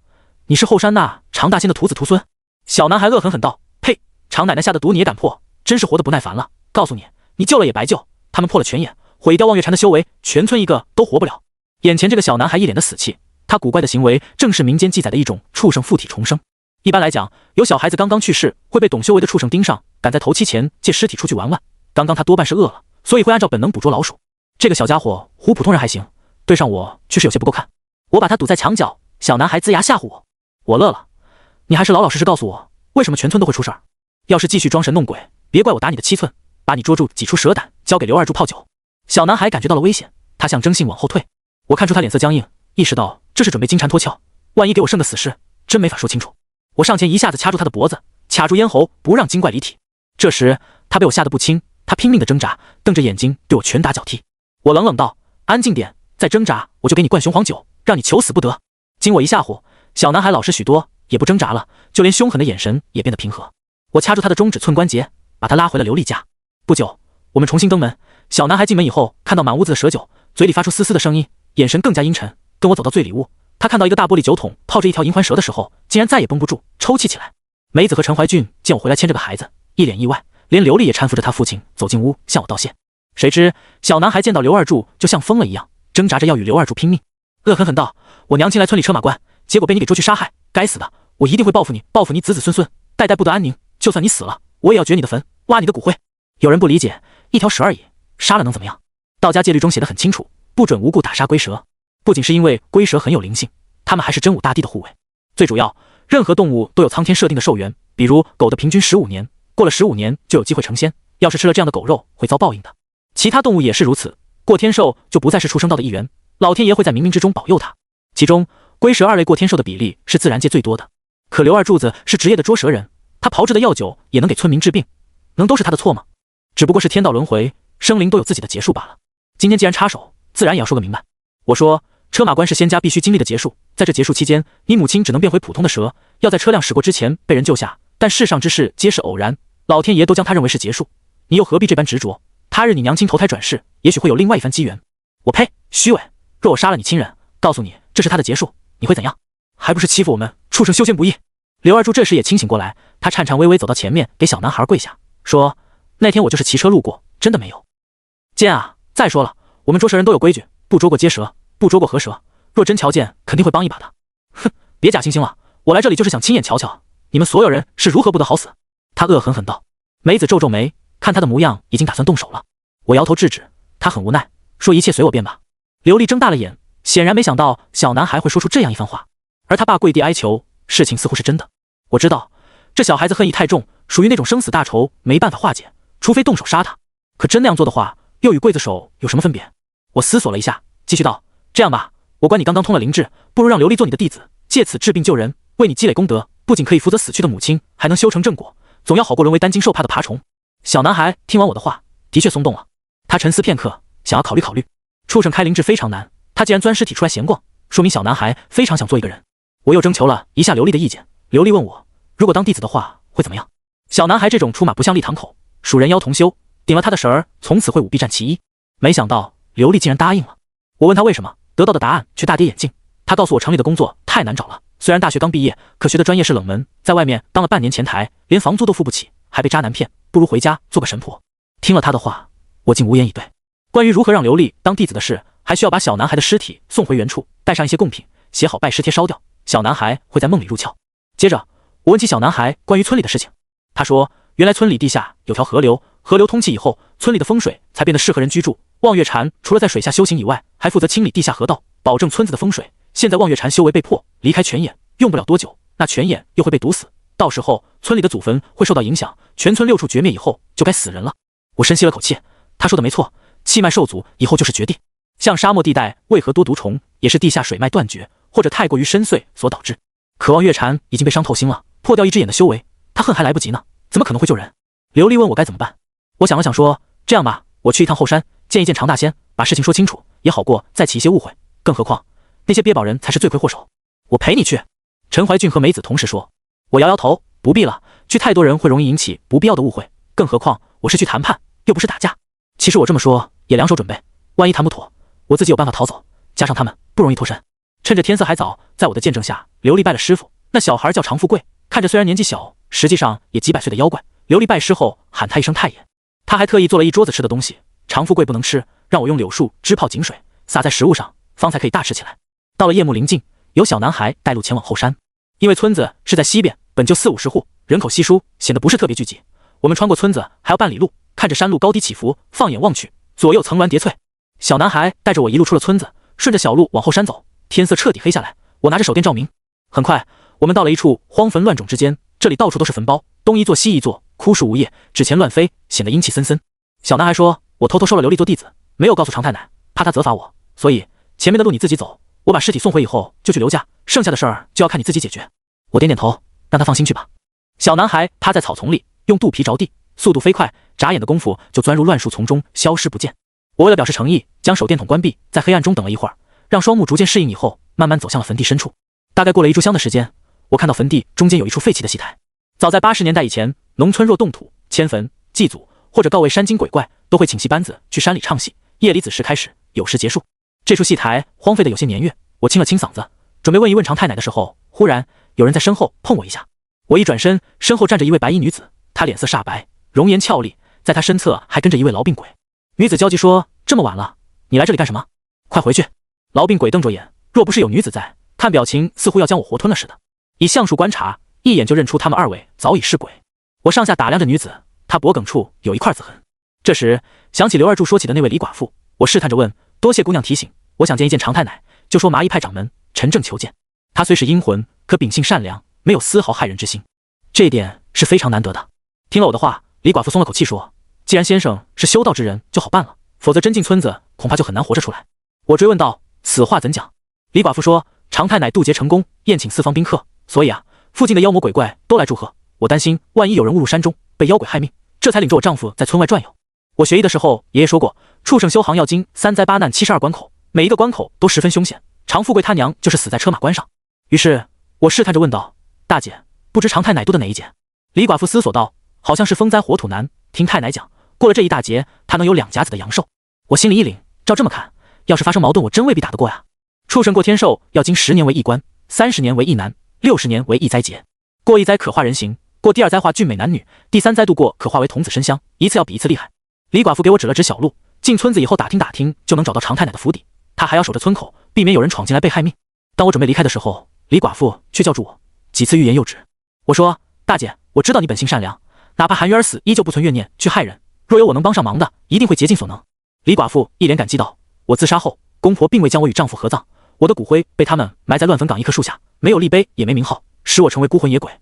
你是后山那常大仙的徒子徒孙？”小男孩恶狠狠道：“呸！常奶奶下的毒你也敢破，真是活得不耐烦了。告诉你，你救了也白救，他们破了全眼，毁掉望月禅的修为，全村一个都活不了。”眼前这个小男孩一脸的死气，他古怪的行为正是民间记载的一种畜生附体重生。一般来讲，有小孩子刚刚去世，会被懂修为的畜生盯上，赶在头七前借尸体出去玩玩。刚刚他多半是饿了，所以会按照本能捕捉老鼠。这个小家伙唬普通人还行，对上我却是有些不够看。我把他堵在墙角，小男孩龇牙吓唬我。我乐了，你还是老老实实告诉我，为什么全村都会出事儿？要是继续装神弄鬼，别怪我打你的7寸，把你捉住挤出蛇胆，交给刘二柱泡酒。小男孩感觉到了危险，他向征信往后退。我看出他脸色僵硬，意识到这是准备金蝉脱壳，万一给我剩个死尸，真没法说清楚。我上前一下子掐住他的脖子，卡住咽喉，不让精怪离体。这时他被我吓得不轻，他拼命的挣扎，瞪着眼睛对我拳打脚踢。我冷冷道：“安静点，再挣扎我就给你灌雄黄酒，让你求死不得。”经我一吓唬，小男孩老实许多，也不挣扎了，就连凶狠的眼神也变得平和。我掐住他的中指寸关节，把他拉回了琉璃家。不久，我们重新登门。小男孩进门以后，看到满屋子的蛇酒，嘴里发出嘶嘶的声音，眼神更加阴沉，跟我走到最里屋。他看到一个大玻璃酒桶泡着一条银环蛇的时候，竟然再也绷不住，抽泣起来。梅子和陈怀俊见我回来牵着个孩子，一脸意外，连刘丽也搀扶着他父亲走进屋向我道谢。谁知小男孩见到刘二柱就像疯了一样，挣扎着要与刘二柱拼命，恶狠狠道：“我娘亲来村里车马关，结果被你给捉去杀害，该死的！我一定会报复你，报复你子子孙孙，代代不得安宁。就算你死了，我也要掘你的坟，挖你的骨灰。”有人不理解，一条蛇而已，杀了能怎么样？道家戒律中写得很清楚，不准无故打杀龟蛇。不仅是因为龟蛇很有灵性，它们还是真武大帝的护卫。最主要，任何动物都有苍天设定的寿元，比如狗的平均15年，过了15年就有机会成仙，要是吃了这样的狗肉，会遭报应的。其他动物也是如此，过天寿就不再是畜生道的一员，老天爷会在冥冥之中保佑它。其中，龟蛇2类过天寿的比例是自然界最多的。可刘二柱子是职业的捉蛇人，他炮制的药酒也能给村民治病，能都是他的错吗？只不过是天道轮回，生灵都有自己的劫数罢了。今天既然插手，自然也要说个明白。我说，车马关是仙家必须经历的劫数，在这劫数期间，你母亲只能变回普通的蛇，要在车辆驶过之前被人救下。但世上之事皆是偶然，老天爷都将他认为是劫数，你又何必这般执着？他日你娘亲投胎转世，也许会有另外一番机缘。我呸，虚伪！若我杀了你亲人，告诉你这是他的劫数，你会怎样？还不是欺负我们畜生修仙不易？刘二柱这时也清醒过来，他颤颤巍巍走到前面，给小男孩跪下，说：“那天我就是骑车路过，真的没有。剑啊，再说了，我们捉蛇人都有规矩，不捉过街蛇，不捉过河蛇，若真瞧见，肯定会帮一把的。哼，别假惺惺了，我来这里就是想亲眼瞧瞧你们所有人是如何不得好死。”他恶狠狠道。梅子皱皱眉，看他的模样，已经打算动手了。我摇头制止，他很无奈，说：“一切随我便吧。”刘丽睁大了眼，显然没想到小男孩会说出这样一番话。而他爸跪地哀求，事情似乎是真的。我知道这小孩子恨意太重，属于那种生死大仇，没办法化解，除非动手杀他。可真那样做的话，又与刽子手有什么分别？我思索了一下，继续道：“这样吧，我管你刚刚通了灵智，不如让刘丽做你的弟子，借此治病救人，为你积累功德，不仅可以福泽死去的母亲，还能修成正果，总要好过沦为担惊受怕的爬虫。小男孩听完我的话，的确松动了。他沉思片刻，想要考虑考虑。畜生开灵智非常难，他既然钻尸体出来闲逛，说明小男孩非常想做一个人。我又征求了一下刘丽的意见，刘丽问我，如果当弟子的话会怎么样？小男孩这种出马不像立堂口，属人妖同修，顶了他的神儿，从此会武必占其一。没想到刘丽竟然答应了。我问他为什么，得到的答案却大跌眼镜。他告诉我城里的工作太难找了，虽然大学刚毕业，可学的专业是冷门，在外面当了半年前台，连房租都付不起，还被渣男骗，不如回家做个神婆。听了他的话，我竟无言以对。关于如何让刘丽当弟子的事，还需要把小男孩的尸体送回原处，带上一些贡品，写好拜师帖烧掉，小男孩会在梦里入窍。接着我问起小男孩关于村里的事情，他说原来村里地下有条河流，河流通气以后，村里的风水才变得适合人居住。望月禅除了在水下修行以外，还负责清理地下河道，保证村子的风水。现在望月禅修为被迫离开泉眼，用不了多久，那泉眼又会被堵死，到时候村里的祖坟会受到影响，全村6处绝灭以后就该死人了。我深吸了口气，他说的没错，气脉受阻以后就是绝地。像沙漠地带为何多毒虫，也是地下水脉断绝或者太过于深邃所导致。可望月禅已经被伤透心了，破掉一只眼的修为，他恨还来不及呢，怎么可能会救人？刘丽问我该怎么办，我想了想说，这样吧，我去一趟后山，见一见常大仙，把事情说清楚，也好过再起一些误会。更何况那些鳖宝人才是罪魁祸首。我陪你去。陈怀俊和梅子同时说。我摇摇头，不必了，去太多人会容易引起不必要的误会，更何况我是去谈判，又不是打架。其实我这么说也两手准备，万一谈不妥，我自己有办法逃走，加上他们不容易脱身。趁着天色还早，在我的见证下，刘丽拜了师傅。那小孩叫常富贵，看着虽然年纪小，实际上也几百岁的妖怪。刘丽拜师后喊他一声太爷，他还特意做了一桌子吃的东西，常富贵不能吃，让我用柳树汁泡井水洒在食物上，方才可以大吃起来。到了夜幕临近，有小男孩带路前往后山。因为村子是在西边，本就40-50户，人口稀疏，显得不是特别聚集。我们穿过村子还要半里路，看着山路高低起伏，放眼望去，左右层峦叠翠。小男孩带着我一路出了村子，顺着小路往后山走。天色彻底黑下来，我拿着手电照明。很快我们到了一处荒坟乱冢之间，这里到处都是坟包，东一座西一座，枯树无叶，纸钱乱飞，显得阴气森森。小男孩说，我偷偷收了刘丽做弟子，没有告诉常太奶，怕她责罚我，所以前面的路你自己走，我把尸体送回以后就去刘家，剩下的事儿就要看你自己解决。我点点头，让他放心去吧。小男孩趴在草丛里，用肚皮着地，速度飞快，眨眼的功夫就钻入乱树丛中，消失不见。我为了表示诚意，将手电筒关闭，在黑暗中等了一会儿，让双目逐渐适应以后，慢慢走向了坟地深处。大概过了1炷香的时间，我看到坟地中间有一处废弃的戏台。早在80年代以前，农村若动土、迁坟、祭祖或者告慰山精鬼怪，都会请戏班子去山里唱戏，夜里子时开始，酉时结束。这处戏台荒废的有些年月，我清了清嗓子，准备问一问常太奶的时候，忽然有人在身后碰我一下。我一转身，身后站着一位白衣女子，她脸色煞白，容颜俏丽，在她身侧还跟着一位痨病鬼。女子焦急说，这么晚了，你来这里干什么？快回去。痨病鬼瞪着眼，若不是有女子在，看表情似乎要将我活吞了似的。以相术观察，一眼就认出他们2位早已是鬼。我上下打量着女子，她脖颈处有一块紫痕。这时想起刘二柱说起的那位李寡妇，我试探着问，多谢姑娘提醒，我想见一见常太奶，就说麻衣派掌门陈正求见。他虽是阴魂，可秉性善良，没有丝毫害人之心，这一点是非常难得的。听了我的话，李寡妇松了口气说，既然先生是修道之人，就好办了，否则真进村子恐怕就很难活着出来。我追问道，此话怎讲？李寡妇说，常太奶渡劫成功，宴请4方宾客，所以附近的妖魔鬼怪都来祝贺。我担心万一有人误入山中，被妖鬼害命，这才领着我丈夫在村外转悠。我学医的时候，爷爷说过，畜生修行要经3灾8难72关口，每一个关口都十分凶险。常富贵他娘就是死在车马关上。于是我试探着问道，大姐，不知常太奶渡的哪一劫？李寡妇思索道，好像是风灾火土难，听太奶讲，过了这一大劫，他能有2甲子的阳寿。我心里一凛，照这么看，要是发生矛盾，我真未必打得过呀。畜生过天寿要经10年为一关，30年为一难，60年为一灾劫。过一灾可化人形，过第2灾化俊美男女，第3灾度过可化为童子身香，一次要比一次厉害。李寡妇给我指了指小路，进村子以后打听打听就能找到常太奶的府邸，她还要守着村口，避免有人闯进来被害命。当我准备离开的时候，李寡妇却叫住我，几次欲言又止。我说，大姐，我知道你本性善良，哪怕含冤而死，依旧不存怨念去害人，若有我能帮上忙的，一定会竭尽所能。李寡妇一脸感激道，我自杀后，公婆并未将我与丈夫合葬，我的骨灰被他们埋在乱坟岗一棵树下，没有立碑也没名号，使我成为孤魂野鬼。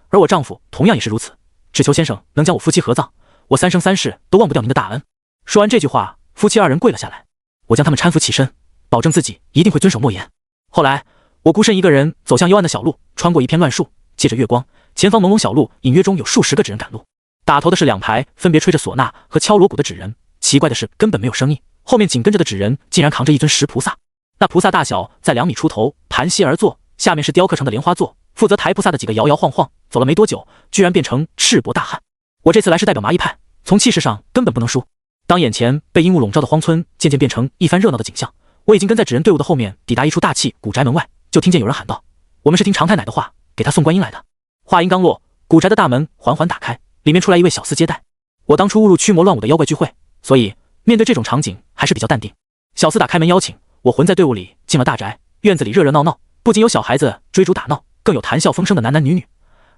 而我丈夫同样也是如此，只求先生能将我夫妻合葬，我3生3世都忘不掉您的大恩。说完这句话，夫妻2人跪了下来，我将他们搀扶起身，保证自己一定会遵守诺言。后来我孤身一个人走向幽暗的小路，穿过一片乱树，借着月光，前方朦胧小路隐约中有数十个纸人赶路。打头的是2排分别吹着唢呐和敲锣鼓的纸人，奇怪的是根本没有声音，后面紧跟着的纸人竟然扛着一尊石菩萨。那菩萨大小在2米出头，盘膝而坐，下面是雕刻成的莲花座，负责抬菩萨的几个摇摇晃晃，走了没多久，居然变成赤膊大汉。我这次来是代表麻衣派，从气势上根本不能输。当眼前被阴雾笼罩的荒村渐渐变成一番热闹的景象，我已经跟在纸人队伍的后面抵达一处大气古宅门外，就听见有人喊道：“我们是听常太奶的话，给他送观音来的。”话音刚落，古宅的大门缓缓打开，里面出来一位小厮接待。我当初误入驱魔乱舞的妖怪聚会，所以面对这种场景还是比较淡定。小厮打开门邀请我混在队伍里进了大宅，院子里热热闹闹，不仅有小孩子追逐打闹，更有谈笑风生的男男女女。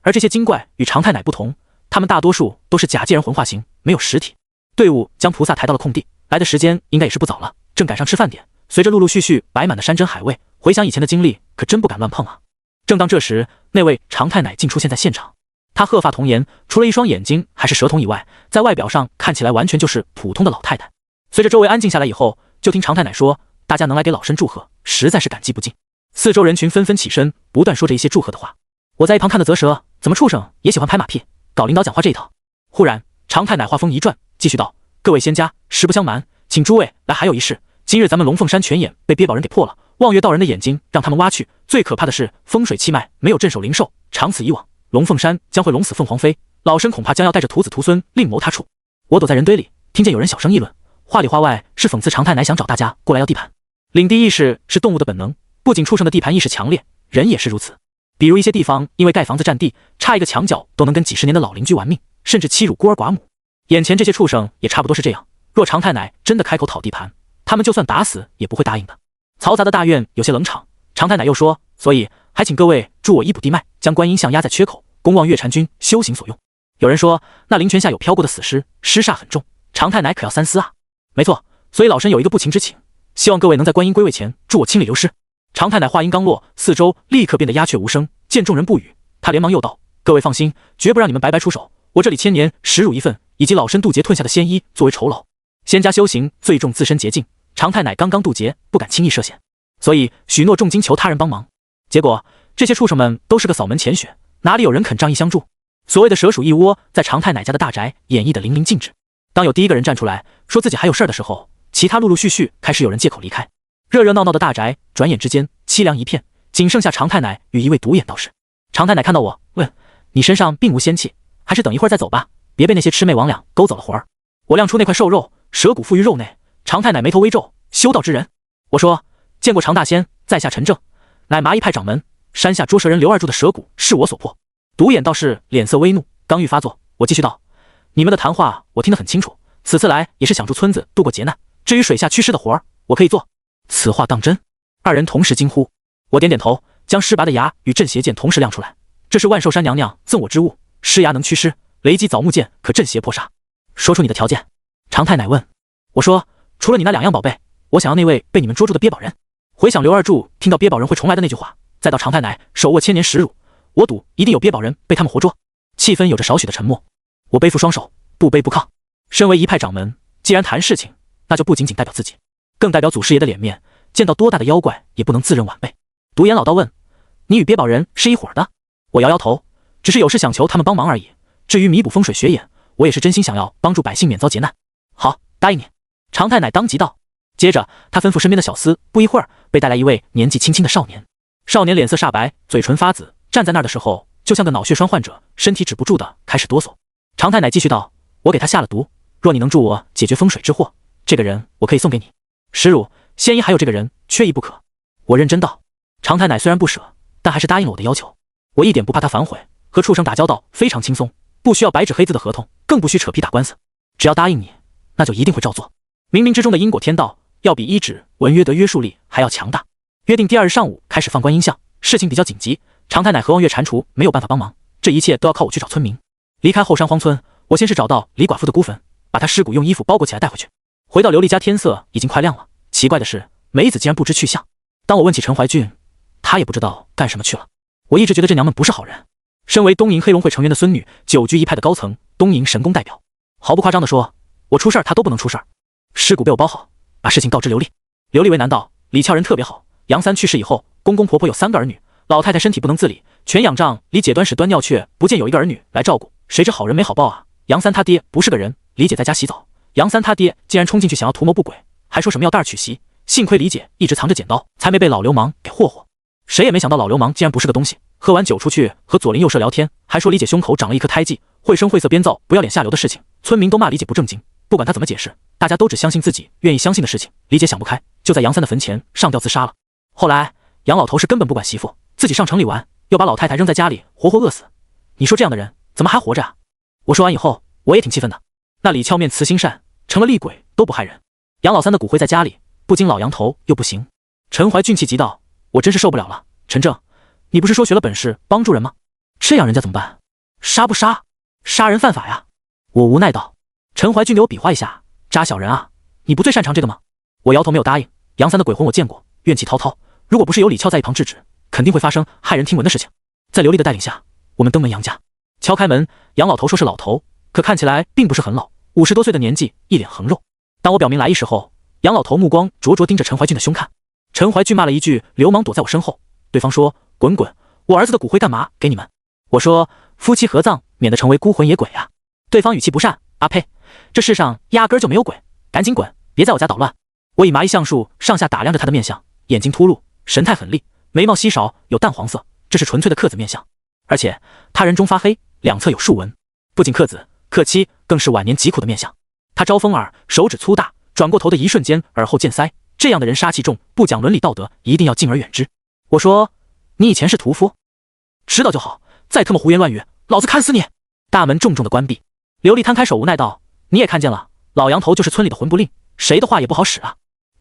而这些精怪与常太奶不同，他们大多数都是假借人魂化形，没有实体。队伍将菩萨抬到了空地，来的时间应该也是不早了，正赶上吃饭点。随着陆陆续续摆满的山珍海味，回想以前的经历，可真不敢乱碰啊。正当这时，那位常太奶竟出现在现场。她鹤发童颜，除了一双眼睛还是蛇瞳以外，在外表上看起来完全就是普通的老太太。随着周围安静下来以后，就听常太奶说：“大家能来给老身祝贺，实在是感激不尽。”四周人群纷纷起身，不断说着一些祝贺的话。我在一旁看得啧舌，怎么畜生也喜欢拍马屁，搞领导讲话这一套。忽然，常太奶话锋一转，继续道：“各位仙家，实不相瞒，请诸位来，还有一事。今日咱们龙凤山泉眼被鳖宝人给破了，望月道人的眼睛让他们挖去。最可怕的是风水气脉没有镇守灵兽，长此以往，龙凤山将会龙死凤凰飞，老身恐怕将要带着徒子徒孙另谋他处。”我躲在人堆里，听见有人小声议论，话里话外是讽刺常太奶想找大家过来要地盘。领地意识是动物的本能，不仅畜生的地盘意识强烈，人也是如此。比如一些地方因为盖房子占地，差一个墙角都能跟几十年的老邻居玩命，甚至欺辱孤儿寡母。眼前这些畜生也差不多是这样，若常太奶真的开口讨地盘，他们就算打死也不会答应的。嘈杂的大院有些冷场，常太奶又说：“所以还请各位助我一补地脉，将观音像压在缺口，供望月禅君修行所用。”有人说那灵泉下有飘过的死尸，尸煞很重，常太奶可要三思啊。没错，所以老身有一个不情之请，希望各位能在观音归位前助我清理流失。常太奶话音刚落，四周立刻变得鸦雀无声。见众人不语，他连忙又道：“各位放心，绝不让你们白白出手。我这里千年食乳一份，以及老身渡劫吞下的仙衣作为酬劳。仙家修行最重自身洁净，常太奶刚刚渡劫，不敢轻易涉险，所以许诺重金求他人帮忙。结果这些畜生们都是个扫门前雪，哪里有人肯仗义相助？所谓的蛇鼠一窝，在常太奶家的大宅演绎的淋漓尽致。当有第一个人站出来说自己还有事儿的时候，其他陆陆续续开始有人借口离开。热热闹闹的大宅转眼之间凄凉一片，仅剩下常太奶与一位独眼道士。常太奶看到我，问：“你身上并无仙气，还是等一会儿再走吧，别被那些魑魅魍魉勾走了魂儿。”我亮出那块瘦肉，蛇骨附于肉内。常太奶眉头微皱，修道之人。我说：“见过常大仙，在下陈正，乃麻衣派掌门。山下捉蛇人刘二柱的蛇骨是我所破。”独眼道士脸色微怒，刚欲发作，我继续道：“你们的谈话我听得很清楚，此次来也是想助村子度过劫难。至于水下驱尸的活儿，我可以做。”此话当真？二人同时惊呼。我点点头，将尸拔的牙与镇邪剑同时亮出来。这是万寿山娘娘赠我之物，尸牙能驱尸，雷击枣木剑可镇邪破煞。说出你的条件。常太奶问。我说：“除了你那2样宝贝，我想要那位被你们捉住的鳖宝人。”回想刘二柱听到鳖宝人会重来的那句话，再到常太奶手握千年食乳，我赌一定有鳖宝人被他们活捉。气氛有着少许的沉默。我背负双手，不卑不亢。身为一派掌门，既然谈事情，那就不仅仅代表自己，更代表祖师爷的脸面，见到多大的妖怪也不能自认晚辈。独眼老道问：“你与鳖宝人是一伙的？”我摇摇头，只是有事想求他们帮忙而已。至于弥补风水血眼，我也是真心想要帮助百姓免遭劫难。好，答应你。常太奶当即道。接着他吩咐身边的小厮，不一会儿被带来一位年纪轻轻的少年。少年脸色煞白，嘴唇发紫，站在那儿的时候就像个脑血栓患者，身体止不住的开始哆嗦。常太奶继续道：“我给他下了毒，若你能助我解决风水之祸，这个人我可以送给你。石乳、仙衣还有这个人，缺一不可。”我认真道。常太奶虽然不舍，但还是答应了我的要求。我一点不怕他反悔，和畜生打交道非常轻松，不需要白纸黑字的合同，更不需扯皮打官司。只要答应你，那就一定会照做。冥冥之中的因果天道，要比一纸文约的约束力还要强大。约定第2日上午开始放观音像，事情比较紧急，常太奶和望月蟾蜍没有办法帮忙，这一切都要靠我去找村民。离开后山荒村，我先是找到李寡妇的孤坟，把她尸骨用衣服包裹起来带回去。回到琉璃家，天色已经快亮了。奇怪的是，梅子竟然不知去向。当我问起陈怀俊，他也不知道干什么去了。我一直觉得这娘们不是好人。身为东瀛黑龙会成员的孙女，久居一派的高层，东瀛神宫代表，毫不夸张地说，我出事儿他都不能出事儿。尸骨被我包好，把事情告知刘丽。刘丽为难道：“李俏人特别好，杨三去世以后，公公婆婆有3个儿女，老太太身体不能自理，全仰仗李姐端屎端尿却不见有一个儿女来照顾，谁知好人没好报啊！杨三他爹不是个人，李姐在家洗澡，杨三他爹竟然冲进去想要图谋不轨，还说什么要带儿娶媳，幸亏李姐一直藏着剪刀，才没被老流氓给霍霍。谁也没想到老流氓竟然不是个东西，喝完酒出去和左邻右舍聊天，还说李姐胸口长了一颗胎记，绘声绘色编造不要脸下流的事情，村民都骂李姐不正经，不管他怎么解释，大家都只相信自己愿意相信的事情。李姐想不开，就在杨三的坟前上吊自杀了。后来杨老头是根本不管媳妇，自己上城里玩，又把老太太扔在家里活活饿死。你说这样的人怎么还活着啊？我说完以后我也挺气愤的，那李俏面慈心善，成了厉鬼都不害人。杨老三的骨灰在家里，不经老杨头又不行。陈怀俊气急道，我真是受不了了，陈正，你不是说学了本事帮助人吗？这样人家怎么办？杀不杀？杀人犯法呀！我无奈道。陈怀俊给我比划一下，扎小人啊，你不最擅长这个吗？我摇头没有答应。杨三的鬼魂我见过，怨气滔滔，如果不是有李俏在一旁制止，肯定会发生骇人听闻的事情。在刘丽的带领下，我们登门杨家。敲开门，杨老头说是老头，可看起来并不是很老，50多岁的年纪，一脸横肉。当我表明来意时候，杨老头目光灼灼盯着陈怀俊的胸看。陈怀俊骂了一句流氓躲在我身后，对方说滚滚，我儿子的骨灰干嘛给你们？我说夫妻合葬，免得成为孤魂野鬼啊。对方语气不善，啊呸，这世上压根就没有鬼，赶紧滚，别在我家捣乱。我以麻衣橡树上下打量着他的面相，眼睛突露，神态狠厉，眉毛稀少有淡黄色，这是纯粹的克子面相，而且他人中发黑，两侧有竖纹，不仅克子克妻，更是晚年疾苦的面相。他招风耳，手指粗大，转过头的一瞬间耳后见腮，这样的人杀气重，不讲伦理道德，一定要敬而远之。我说你以前是屠夫？知道就好，再他妈胡言乱语，老子砍死你！大门重重的关闭。刘丽摊开手无奈道，你也看见了，老杨头就是村里的魂不吝，谁的话也不好使啊。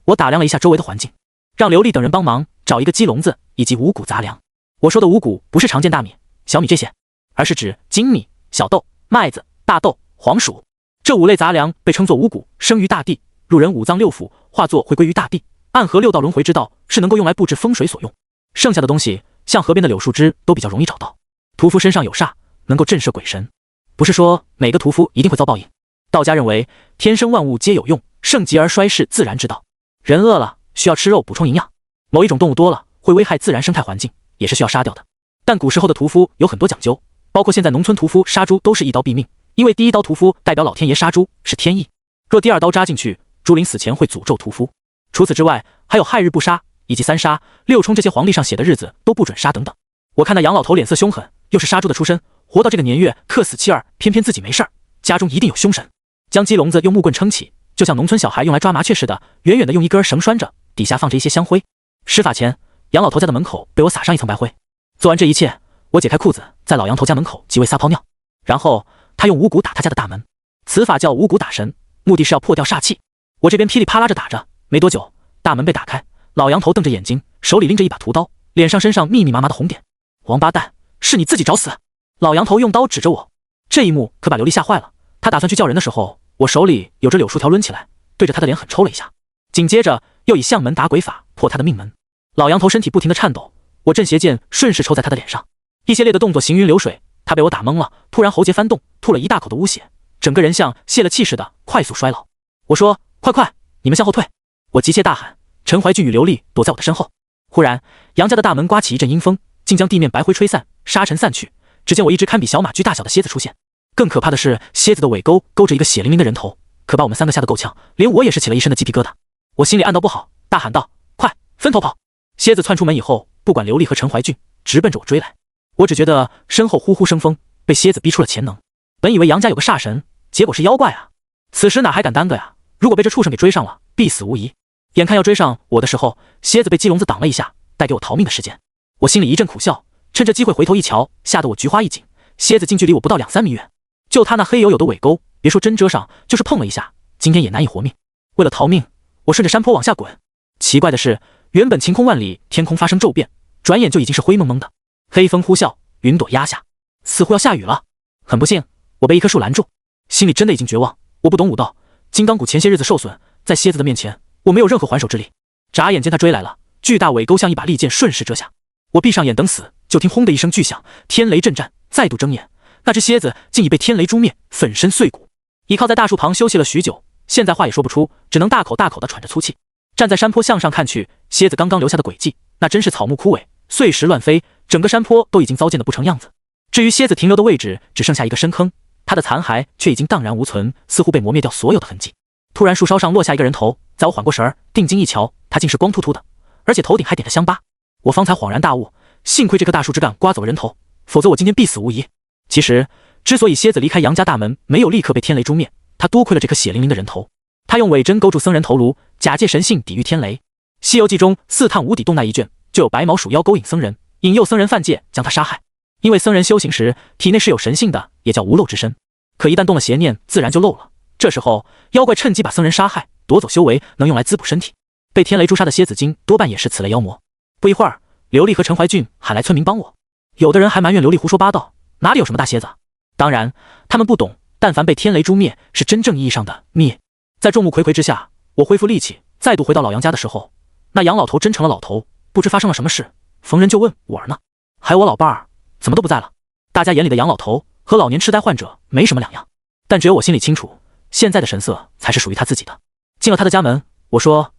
我打量了一下周围的环境，让刘丽等人帮忙找一个鸡笼子以及五谷杂粮。我说的五谷不是常见大米、小米这些，而是指精米、小豆、麦子、大豆、黄薯。这5类杂粮被称作五谷，生于大地，入人五脏六腑，化作回归于大地，暗合6道轮回之道，是能够用来布置风水所用。剩下的东西，像河边的柳树枝都比较容易找到。屠夫身上有煞，能够震慑鬼神。不是说每个屠夫一定会遭报应。道家认为天生万物皆有用，盛极而衰是自然之道。人饿了需要吃肉补充营养，某一种动物多了会危害自然生态环境，也是需要杀掉的。但古时候的屠夫有很多讲究，包括现在农村屠夫杀猪都是一刀毙命，因为第一刀屠夫代表老天爷杀猪是天意，若第2刀扎进去，猪灵死前会诅咒屠夫。除此之外，还有亥日不杀，以及3杀、6冲这些皇历上写的日子都不准杀等等。我看那杨老头脸色凶狠，又是杀猪的出身，活到这个年月克死妻儿，偏偏自己没事儿，家中一定有凶神。将鸡笼子用木棍撑起，就像农村小孩用来抓麻雀似的，远远的用一根绳拴着，底下放着一些香灰。施法前，杨老头家的门口被我撒上一层白灰。做完这一切，我解开裤子，在老杨头家门口即位撒泡尿，然后他用五谷打他家的大门。此法叫五谷打神，目的是要破掉煞气。我这边噼里啪啦着打着，没多久，大门被打开，老杨头瞪着眼睛，手里拎着一把屠刀，脸上身上密密麻麻的红点。王八蛋，是你自己找死！老杨头用刀指着我，这一幕可把刘丽吓坏了。他打算去叫人的时候，我手里有着柳树条抡起来，对着他的脸狠抽了一下，紧接着又以相门打鬼法破他的命门。老杨头身体不停地颤抖，我镇邪剑顺势抽在他的脸上，一系列的动作行云流水，他被我打懵了，突然喉结翻动，吐了一大口的污血，整个人像泄了气似的快速衰老。我说快，你们向后退！我急切大喊。陈怀俊与刘丽躲在我的身后。忽然杨家的大门刮起一阵阴风，竟将地面白灰吹散，沙尘散去，只见我一只堪比小马驹大小的蝎子出现。更可怕的是，蝎子的尾钩勾着一个血淋淋的人头，可把我们3个吓得够呛，连我也是起了一身的鸡皮疙瘩。我心里暗道不好，大喊道：快分头跑！蝎子窜出门以后，不管刘丽和陈怀俊，直奔着我追来。我只觉得身后呼呼生风，被蝎子逼出了潜能。本以为杨家有个煞神，结果是妖怪啊！此时哪还敢耽搁呀？如果被这畜生给追上了，必死无疑。眼看要追上我的时候，蝎子被鸡笼子挡了一下，带给我逃命的时间。我心里一阵苦笑，趁着机会回头一瞧，吓得我菊花一紧。蝎子近距离我不到2-3米远，就他那黑黝黝的尾钩，别说真蛰上，就是碰了一下，今天也难以活命。为了逃命，我顺着山坡往下滚。奇怪的是，原本晴空万里，天空发生骤变，转眼就已经是灰蒙蒙的，黑风呼啸，云朵压下，似乎要下雨了。很不幸，我被一棵树拦住，心里真的已经绝望。我不懂武道，金刚骨前些日子受损，在蝎子的面前，我没有任何还手之力。眨眼间他追来了，巨大尾钩像一把利剑顺势遮下。我闭上眼等死，就听轰的一声巨响，天雷震战，再度睁眼，那只蝎子竟已被天雷诛灭，粉身碎骨。倚靠在大树旁休息了许久，现在话也说不出，只能大口大口地喘着粗气。站在山坡向上看去，蝎子刚刚留下的轨迹，那真是草木枯萎，碎石乱飞，整个山坡都已经糟践得不成样子。至于蝎子停留的位置，只剩下一个深坑，它的残骸却已经荡然无存，似乎被磨灭掉所有的痕迹。突然，树梢上落下一个人头，在我缓过神儿，定睛一瞧，他竟是光秃秃的，而且头顶还点着香疤。我方才恍然大悟，幸亏这棵大树枝干刮走了人头，否则我今天必死无疑。其实，之所以蝎子离开杨家大门没有立刻被天雷诛灭，他多亏了这颗血淋淋的人头。他用伪针勾住僧人头颅，假借神性抵御天雷。《西游记》中四探无底洞那一卷就有白毛鼠妖勾引僧人，引诱僧人犯戒，将他杀害。因为僧人修行时体内是有神性的，也叫无漏之身，可一旦动了邪念，自然就漏了。这时候妖怪趁机把僧人杀害，夺走修为，能用来滋补身体。被天雷诛杀的蝎子精多半也是此类妖魔。不一会儿，刘丽和陈怀俊喊来村民帮我。有的人还埋怨刘丽胡说八道，哪里有什么大蝎子？当然，他们不懂，但凡被天雷诛灭，是真正意义上的灭。在众目睽睽之下，我恢复力气，再度回到老杨家的时候，那杨老头真成了老头，不知发生了什么事，逢人就问我儿呢，还有我老伴儿怎么都不在了。大家眼里的杨老头和老年痴呆患者没什么两样，但只有我心里清楚，现在的神色才是属于他自己的。进了他的家门，我说：“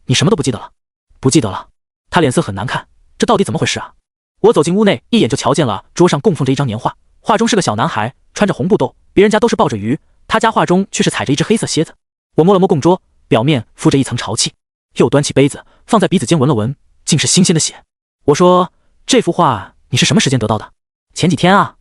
你什么都不记得了？”“不记得了。”他脸色很难看，这到底怎么回事啊？我走进屋内，一眼就瞧见了桌上供奉着一张年画，画中是个小男孩，穿着红布兜，别人家都是抱着鱼，他家画中却是踩着一只黑色蝎子。我摸了摸供桌，表面附着一层潮气，又端起杯子放在鼻子间闻了闻，竟是新鲜的血。我说：“这幅画你是什么时间得到的？”“前几天啊。”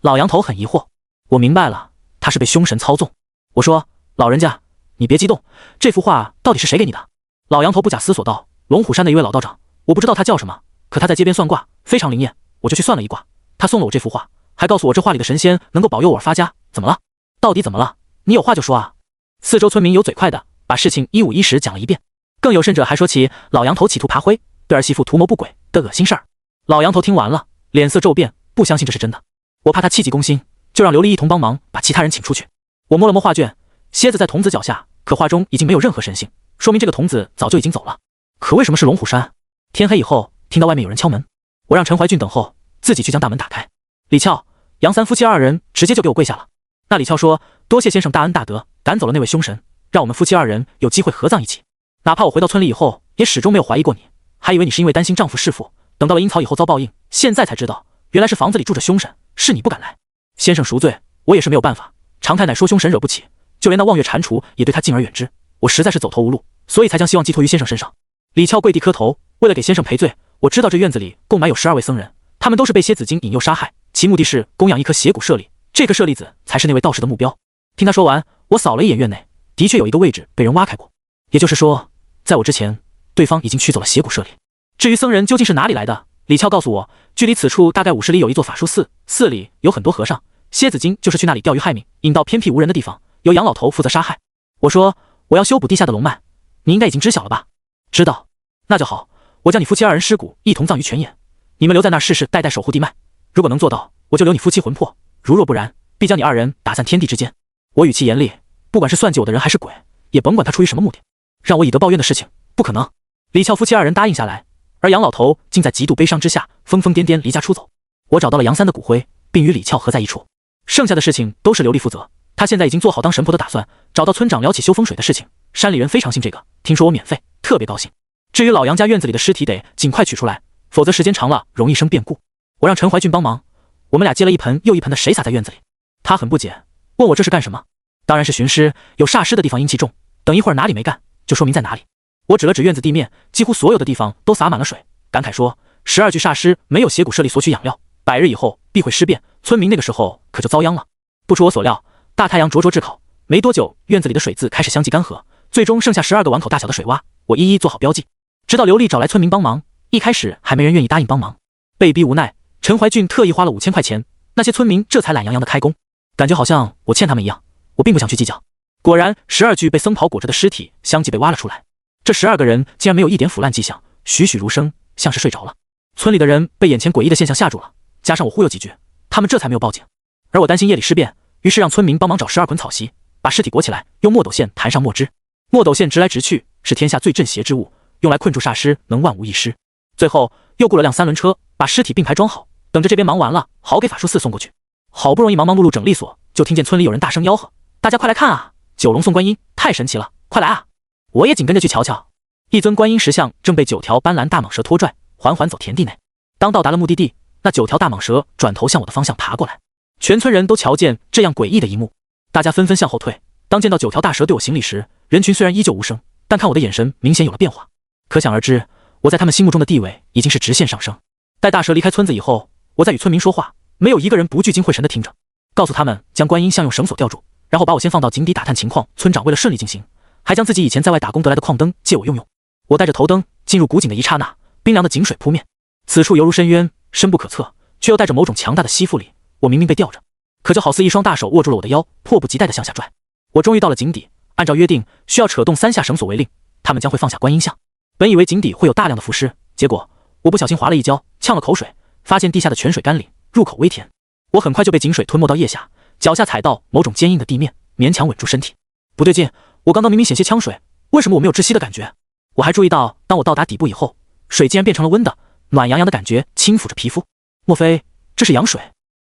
老杨头很疑惑。我明白了，他是被凶神操纵。我说：“老人家，你别激动，这幅画到底是谁给你的？”老杨头不假思索道：“龙虎山的一位老道长，我不知道他叫什么，可他在街边算卦非常灵验，我就去算了一卦。他送了我这幅画，还告诉我这画里的神仙能够保佑我发家。怎么了？到底怎么了？你有话就说啊！”四周村民有嘴快的把事情一五一十讲了一遍，更有甚者还说起老杨头企图爬灰，对儿媳妇图谋不轨的恶心事儿。老杨头听完了，脸色骤变，不相信这是真的。我怕他气急攻心，就让刘丽一同帮忙把其他人请出去。我摸了摸画卷，蝎子在童子脚下，可画中已经没有任何神性，说明这个童子早就已经走了。可为什么是龙虎山？天黑以后，听到外面有人敲门，我让陈怀俊等候，自己去将大门打开。李俏、杨三夫妻二人直接就给我跪下了。那李俏说：“多谢先生大恩大德，赶走了那位凶神，让我们夫妻二人有机会合葬一起。哪怕我回到村里以后，也始终没有怀疑过你，还以为你是因为担心丈夫弑父，等到了阴曹以后遭报应，现在才知道，原来是房子里住着凶神，是你不敢来。先生赎罪，我也是没有办法。常太奶说凶神惹不起，就连那望月蟾蜍也对他敬而远之，我实在是走投无路，所以才将希望寄托于先生身上。”李俏跪地磕头，为了给先生赔罪，我知道这院子里共埋有12位僧人，他们都是被蝎子精引诱杀害，其目的是供养一颗邪骨舍利，这个舍利子才是那位道士的目标。听他说完，我扫了一眼院内，的确有一个位置被人挖开过，也就是说，在我之前，对方已经取走了邪骨舍利。至于僧人究竟是哪里来的，李俏告诉我，距离此处大概50里有一座法术寺，寺里有很多和尚，蝎子精就是去那里钓鱼害命，引到偏僻无人的地方，由杨老头负责杀害。我说：“我要修补地下的龙脉，你应该已经知晓了吧？”“知道。”“那就好，我将你夫妻二人尸骨一同葬于泉眼，你们留在那儿世世代代守护地脉。如果能做到，我就留你夫妻魂魄；如若不然，必将你二人打散天地之间。”我语气严厉，不管是算计我的人还是鬼，也甭管他出于什么目的，让我以德报怨的事情不可能。李俏夫妻二人答应下来，而杨老头竟在极度悲伤之下疯疯癫癫离家出走。我找到了杨三的骨灰，并与李俏合在一处，剩下的事情都是刘丽负责。他现在已经做好当神婆的打算，找到村长聊起修风水的事情，山里人非常信这个，听说我免费，特别高兴。至于老杨家院子里的尸体，得尽快取出来，否则时间长了容易生变故。我让陈怀俊帮忙，我们俩接了一盆又一盆的水洒在院子里。他很不解，问我这是干什么？当然是寻尸，有煞尸的地方阴气重，等一会儿哪里没干，就说明在哪里。我指了指院子地面，几乎所有的地方都洒满了水，感慨说：12具煞尸没有邪骨舍利索取养料，100日以后必会尸变，村民那个时候可就遭殃了。不出我所料，大太阳灼灼炙烤，没多久，院子里的水渍开始相继干涸，最终剩下12个碗口大小的水洼，我一一做好标记。直到刘丽找来村民帮忙，一开始还没人愿意答应帮忙，被逼无奈，陈怀俊特意花了5000块钱，那些村民这才懒洋洋的开工，感觉好像我欠他们一样。我并不想去计较。果然，12具被僧袍裹着的尸体相继被挖了出来，这12个人竟然没有一点腐烂迹象，栩栩如生，像是睡着了。村里的人被眼前诡异的现象吓住了，加上我忽悠几句，他们这才没有报警。而我担心夜里尸变，于是让村民帮忙找12捆草席，把尸体裹起来，用墨斗线弹上墨汁。墨斗线直来直去，是天下最镇邪之物，用来困住煞尸，能万无一失。最后又雇了辆3轮车，把尸体并排装好，等着这边忙完了，好给法术寺送过去。好不容易忙忙碌碌整利索，就听见村里有人大声吆喝：“大家快来看啊！九龙送观音，太神奇了，快来啊！”我也紧跟着去瞧瞧。一尊观音石像正被9条斑斓大蟒蛇拖拽，缓缓走田地内。当到达了目的地，那9条大蟒蛇转头向我的方向爬过来，全村人都瞧见这样诡异的一幕，大家纷纷向后退。当见到9条大蛇对我行礼时，人群虽然依旧无声，但看我的眼神明显有了变化。可想而知，我在他们心目中的地位已经是直线上升。待大蛇离开村子以后，我在与村民说话，没有一个人不聚精会神地听着，告诉他们将观音像用绳索吊住，然后把我先放到井底打探情况。村长为了顺利进行，还将自己以前在外打工得来的矿灯借我用用。我带着头灯进入古井的一刹那，冰凉的井水扑面，此处犹如深渊，深不可测，却又带着某种强大的吸附力。我明明被吊着，可就好似一双大手握住了我的腰，迫不及待地向下拽。我终于到了井底，按照约定，需要扯动3下绳索为令，他们将会放下观音像。本以为井底会有大量的浮尸，结果我不小心滑了一跤，呛了口水，发现地下的泉水甘霖，入口微甜。我很快就被井水吞没到腋下，脚下踩到某种坚硬的地面，勉强稳住身体。不对劲，我刚刚明明险些呛水，为什么我没有窒息的感觉？我还注意到，当我到达底部以后，水竟然变成了温的，暖洋洋的感觉轻抚着皮肤。莫非这是羊水？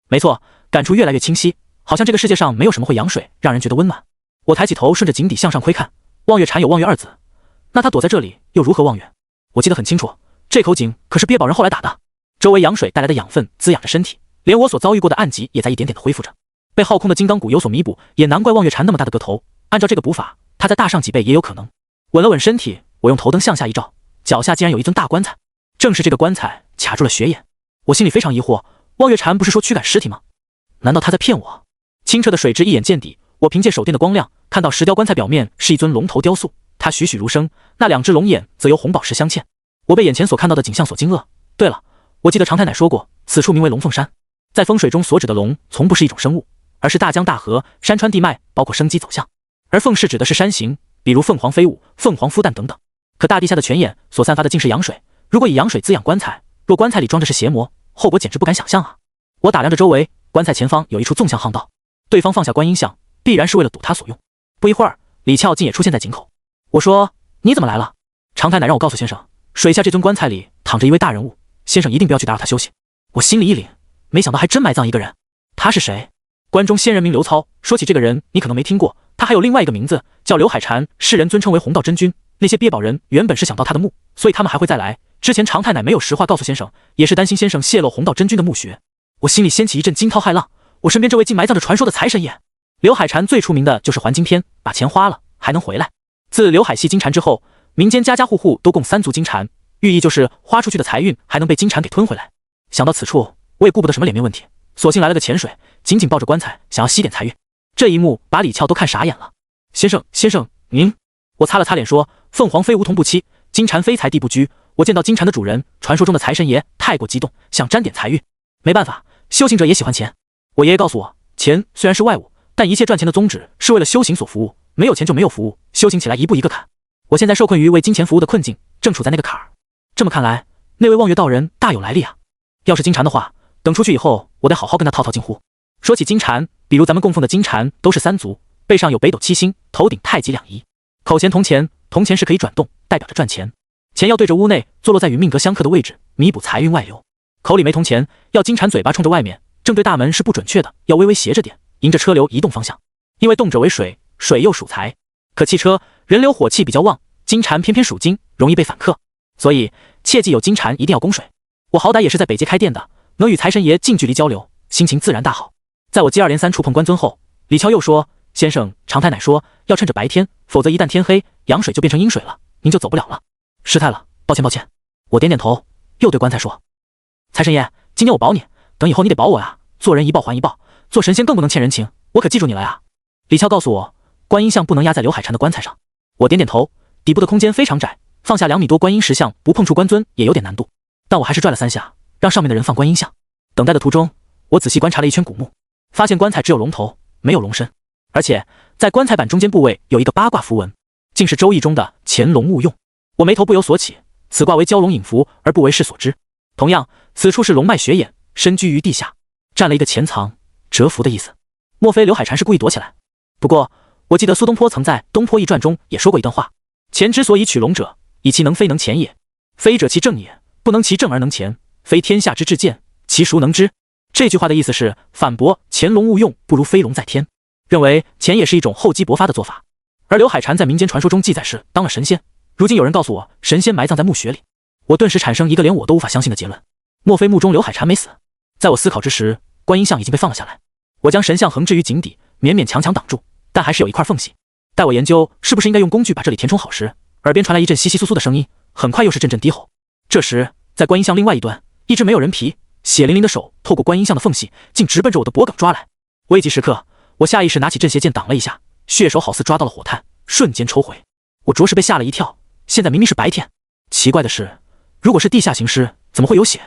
没错，感触越来越清晰，好像这个世界上没有什么会羊水让人觉得温暖。我抬起头，顺着井底向上窥看，望月蝉有望月2子，那他躲在这里又如何望月？我记得很清楚，这口井可是鳖宝人后来打的，周围羊水带来的养分滋养着身体，连我所遭遇过的暗疾也在一点点的恢复着。被耗空的金刚骨有所弥补，也难怪望月蝉那么大的个头，按照这个补法，它再大上几倍也有可能。稳了稳身体，我用头灯向下一照，脚下竟然有一尊大棺材，正是这个棺材卡住了血眼。我心里非常疑惑，望月蝉不是说驱赶尸体吗？难道他在骗我？清澈的水质一眼见底，我凭借手电的光亮看到石雕棺材表面是一尊龙头雕塑，它栩栩如生，那2只龙眼则由红宝石镶嵌。我被眼前所看到的景象所惊愕。对了，我记得常太奶说过，此处名为龙凤山，在风水中所指的龙从不是一种生物，而是大江大河、山川地脉，包括生机走向。而凤是指的是山形，比如凤凰飞舞、凤凰孵蛋等等。可大地下的泉眼所散发的竟是羊水，如果以羊水滋养棺材，若棺材里装着是邪魔，后果简直不敢想象啊！我打量着周围，棺材前方有一处纵向巷道，对方放下观音像，必然是为了堵他所用。不一会儿，李俏竟也出现在井口。我说：“你怎么来了？”常太奶让我告诉先生，水下这尊棺材里躺着一位大人物，先生一定不要去打扰他休息。我心里一凛，没想到还真埋葬一个人。他是谁？关中仙人名刘操。说起这个人，你可能没听过，他还有另外一个名字叫刘海禅，世人尊称为红道真君。那些鳖宝人原本是想盗他的墓，所以他们还会再来。之前常太奶没有实话告诉先生，也是担心先生泄露红道真君的墓穴。我心里掀起一阵惊涛骇浪，我身边这位竟埋葬着传说的财神爷。刘海禅最出名的就是还金篇，把钱花了还能回来。自刘海系金蝉之后，民间家家户户都供3足金蝉，寓意就是花出去的财运还能被金蝉给吞回来。想到此处，我也顾不得什么脸面问题，索性来了个潜水，紧紧抱着棺材，想要吸点财运。这一幕把李俏都看傻眼了。先生，您……我擦了擦脸说，凤凰飞梧桐不栖，金蝉飞财地不居。我见到金蝉的主人，传说中的财神爷，太过激动，想沾点财运。没办法，修行者也喜欢钱。我爷爷告诉我，钱虽然是外物，但一切赚钱的宗旨是为了修行所服务，没有钱就没有服务，修行起来一步一个坎。我现在受困于为金钱服务的困境，正处在那个坎儿。这么看来，那位望月道人大有来历啊！要是金蝉的话，等出去以后，我得好好跟他套套近乎。说起金蝉，比如咱们供奉的金蝉都是3足，背上有北斗7星，头顶太极2仪，口衔铜钱，铜钱是可以转动，代表着赚钱。钱要对着屋内，坐落在与命格相克的位置，弥补财运外流。口里没铜钱，要金蝉嘴巴冲着外面，正对大门是不准确的，要微微斜着点，迎着车流移动方向。因为动者为水，水又属财，可汽车、人流火气比较旺，金蝉偏偏属金，容易被反克，所以切记有金蝉一定要供水。我好歹也是在北街开店的，能与财神爷近距离交流，心情自然大好。在我接二连三触碰关尊后，李俏又说：“先生，常太奶说要趁着白天，否则一旦天黑，阳水就变成阴水了，您就走不了了。失态了，抱歉。”我点点头，又对棺材说：“财神爷，今天我保你，等以后你得保我呀！做人一报还一报，做神仙更不能欠人情，我可记住你了呀！”李俏告诉我，观音像不能压在刘海禅的棺材上。我点点头，底部的空间非常窄，放下2米多观音石像不碰触棺尊也有点难度，但我还是拽了3下，让上面的人放观音像。等待的途中，我仔细观察了一圈古墓，发现棺材只有龙头，没有龙身，而且在棺材板中间部位有一个八卦符文，竟是周易中的潜龙勿用。我眉头不由所起，此卦为蛟龙引符，而不为世所知。同样，此处是龙脉血眼，深居于地下，占了一个潜藏、蛰伏的意思。莫非刘海禅是故意躲起来？不过，我记得苏东坡曾在《东坡易传》中也说过一段话：潜之所以取龙者，以其能飞能潜也。飞者其正也，不能其正而能潜，非天下之至见，其孰能知？这句话的意思是反驳潜龙勿用不如飞龙在天，认为潜也是一种厚积薄发的做法。而刘海禅在民间传说中记载是当了神仙，如今有人告诉我神仙埋葬在墓穴里，我顿时产生一个连我都无法相信的结论：莫非墓中刘海蟾没死？在我思考之时，观音像已经被放了下来。我将神像横置于井底，勉勉强强挡住，但还是有一块缝隙。待我研究是不是应该用工具把这里填充好时，耳边传来一阵窸窸窣窣的声音，很快又是阵阵低吼。这时，在观音像另外一端，一只没有人皮、血淋淋的手透过观音像的缝隙，竟直奔着我的脖颈抓来。危急时刻，我下意识拿起镇邪剑挡了一下，血手好似抓到了火炭，瞬间抽回。我着实被吓了一跳，现在明明是白天。奇怪的是，如果是地下行尸，怎么会有血？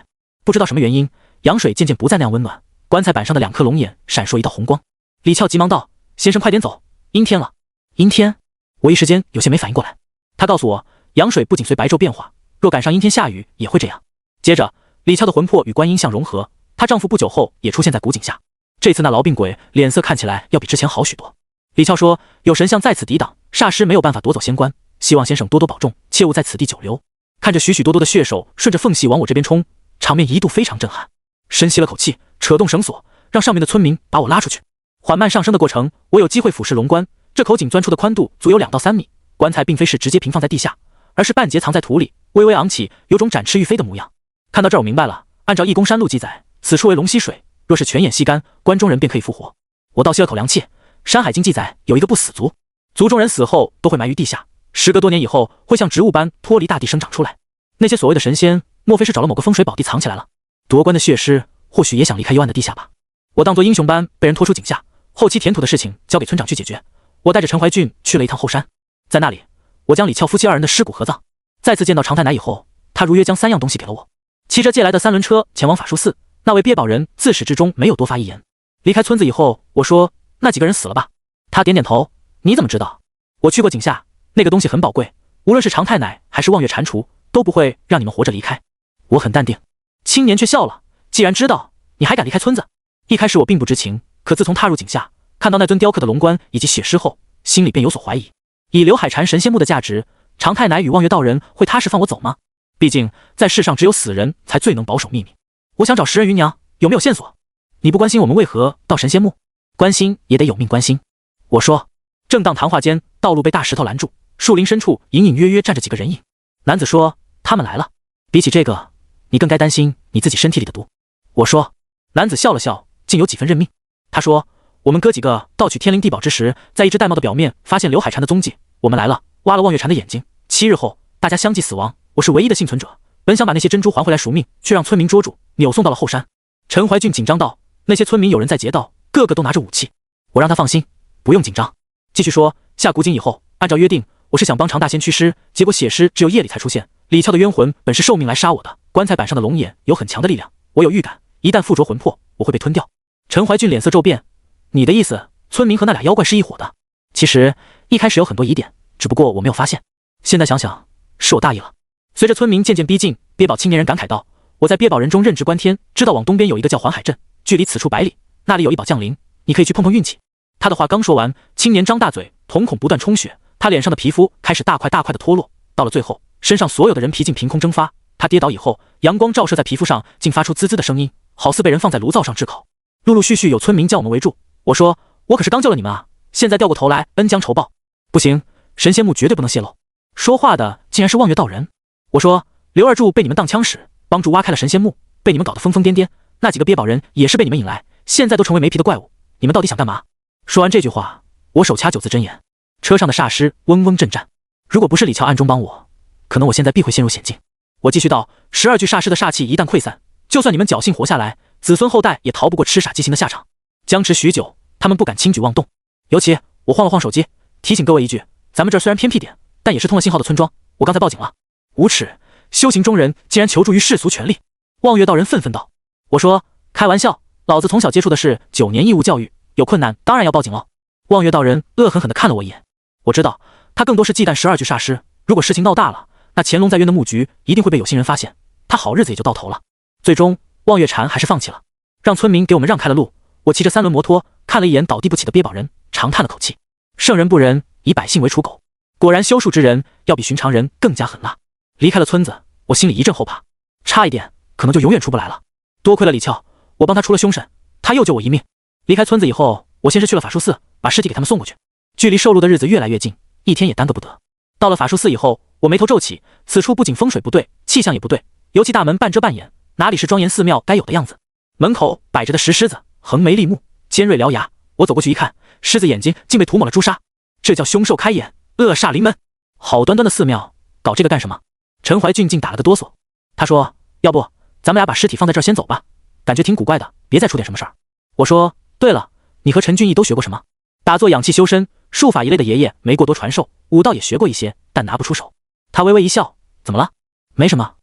不知道什么原因，羊水渐渐不再那样温暖，棺材板上的2颗龙眼闪烁一道红光。李俏急忙道：“先生快点走，阴天了。”阴天？我一时间有些没反应过来。他告诉我，羊水不仅随白昼变化，若赶上阴天下雨也会这样。接着，李俏的魂魄与观音像融合，她丈夫不久后也出现在古井下。这次那痨病鬼脸色看起来要比之前好许多。李俏说，有神像在此抵挡，煞尸没有办法夺走仙棺，希望先生多多保重，切勿在此地久留。看着许许多多的血手顺着缝隙往我这边冲，场面一度非常震撼。深吸了口气，扯动绳索，让上面的村民把我拉出去。缓慢上升的过程，我有机会俯视龙棺。这口井钻出的宽度足有2到3米，棺材并非是直接平放在地下，而是半截藏在土里，微微昂起，有种展翅欲飞的模样。看到这儿我明白了，按照《义公山录》记载，此处为龙吸水，若是泉眼吸干，关中人便可以复活。我倒吸了口凉气。《山海经》记载有一个不死族，族中人死后都会埋于地下，时隔多年以后会像植物般脱离大地生长出来。那些所谓的神仙，莫非是找了某个风水宝地藏起来了？夺棺的血尸或许也想离开幽暗的地下吧。我当作英雄般被人拖出井下，后期填土的事情交给村长去解决。我带着陈怀俊去了一趟后山，在那里，我将李俏夫妻2人的尸骨合葬。再次见到常太奶以后，他如约将3样东西给了我。骑着借来的3轮车前往法术寺，那位鳖宝人自始至终没有多发一言。离开村子以后，我说那几个人死了吧？他点点头。你怎么知道？我去过井下，那个东西很宝贵，无论是常太奶还是望月蟾蜍，都不会让你们活着离开。我很淡定。青年却笑了，既然知道，你还敢离开村子？一开始我并不知情，可自从踏入井下，看到那尊雕刻的龙棺以及血尸后，心里便有所怀疑。以刘海蟾神仙墓的价值，常太奶与望月道人会踏实放我走吗？毕竟在世上只有死人才最能保守秘密。我想找食人鱼娘，有没有线索？你不关心我们为何到神仙墓？关心也得有命关心。我说。正当谈话间，道路被大石头拦住，树林深处隐隐约约站着几个人影。男子说：“他们来了。”比起这个，你更该担心你自己身体里的毒。我说。男子笑了笑，竟有几分认命。他说：“我们哥几个盗取天灵地宝之时，在一只玳瑁的表面发现刘海蟾的踪迹，我们来了，挖了望月蟾的眼睛。7日后，大家相继死亡，我是唯一的幸存者。本想把那些珍珠还回来赎命，却让村民捉住，扭送到了后山。”陈怀俊紧张道：“那些村民有人在劫道，个个都拿着武器。”我让他放心，不用紧张。继续说，下古井以后，按照约定，我是想帮常大仙驱尸，结果血尸只有夜里才出现。李俏的冤魂本是受命来杀我的，棺材板上的龙眼有很强的力量，我有预感，一旦附着魂魄，我会被吞掉。陈怀俊脸色骤变，你的意思，村民和那俩妖怪是一伙的？其实一开始有很多疑点，只不过我没有发现。现在想想，是我大意了。随着村民渐渐逼近，鳖宝青年人感慨道：“我在鳖宝人中任职观天，知道往东边有一个叫环海镇，距离此处100里，那里有一宝降临，你可以去碰碰运气。”他的话刚说完，青年张大嘴，瞳孔不断充血，他脸上的皮肤开始大块大块的脱落，到了最后，身上所有的人皮竟凭空蒸发。他跌倒以后，阳光照射在皮肤上，竟发出滋滋的声音，好似被人放在炉灶上炙烤。陆陆续续有村民将我们围住。我说：“我可是刚救了你们啊，现在掉过头来恩将仇报，不行，神仙墓绝对不能泄露。”说话的竟然是望月道人。我说：“刘二柱被你们当枪使，帮助挖开了神仙墓，被你们搞得疯疯癫癫，那几个鳖宝人也是被你们引来，现在都成为没皮的怪物，你们到底想干嘛？”说完这句话，我手掐9字真言。车上的煞尸嗡嗡震颤。如果不是李俏暗中帮我，可能我现在必会陷入险境。我继续道：“12具煞尸的煞气一旦溃散，就算你们侥幸活下来，子孙后代也逃不过痴傻畸形的下场。僵持许久，他们不敢轻举妄动。尤其我晃了晃手机，提醒各位一句，咱们这虽然偏僻点，但也是通了信号的村庄，我刚才报警了。无耻，修行中人竟然求助于世俗权力。”望月道人愤愤道。我说：“开玩笑，老子从小接触的是9年义务教育，有困难当然要报警了。”望月道人恶狠狠地看了我一眼。我知道他更多是忌惮12具煞尸，如果事情闹大了，那乾隆在渊的墓局一定会被有心人发现，他好日子也就到头了。最终望月蟾还是放弃了，让村民给我们让开了路。我骑着3轮摩托，看了一眼倒地不起的鳖宝人，长叹了口气：圣人不仁，以百姓为刍狗。果然修术之人要比寻常人更加狠辣。离开了村子，我心里一阵后怕，差一点可能就永远出不来了。多亏了李俏，我帮他出了凶神，他又救我一命。离开村子以后，我先是去了法术寺，把尸体给他们送过去。距离受禄的日子越来越近，一天也耽搁不得。到了法术寺以后，我眉头皱起，此处不仅风水不对，气象也不对，尤其大门半遮半掩，哪里是庄严寺庙该有的样子？门口摆着的石狮子，横眉立目，尖锐獠牙。我走过去一看，狮子眼睛竟被涂抹了朱砂，这叫凶兽开眼，恶煞临门。好端端的寺庙，搞这个干什么？陈怀俊竟打了个哆嗦。他说：“要不咱们俩把尸体放在这儿先走吧，感觉挺古怪的，别再出点什么事儿。”我说：“对了，你和陈俊义都学过什么？”打坐、养气、修身、术法一类的爷爷没过多传授，武道也学过一些，但拿不出手。他微微一笑：“怎么了？没什么。”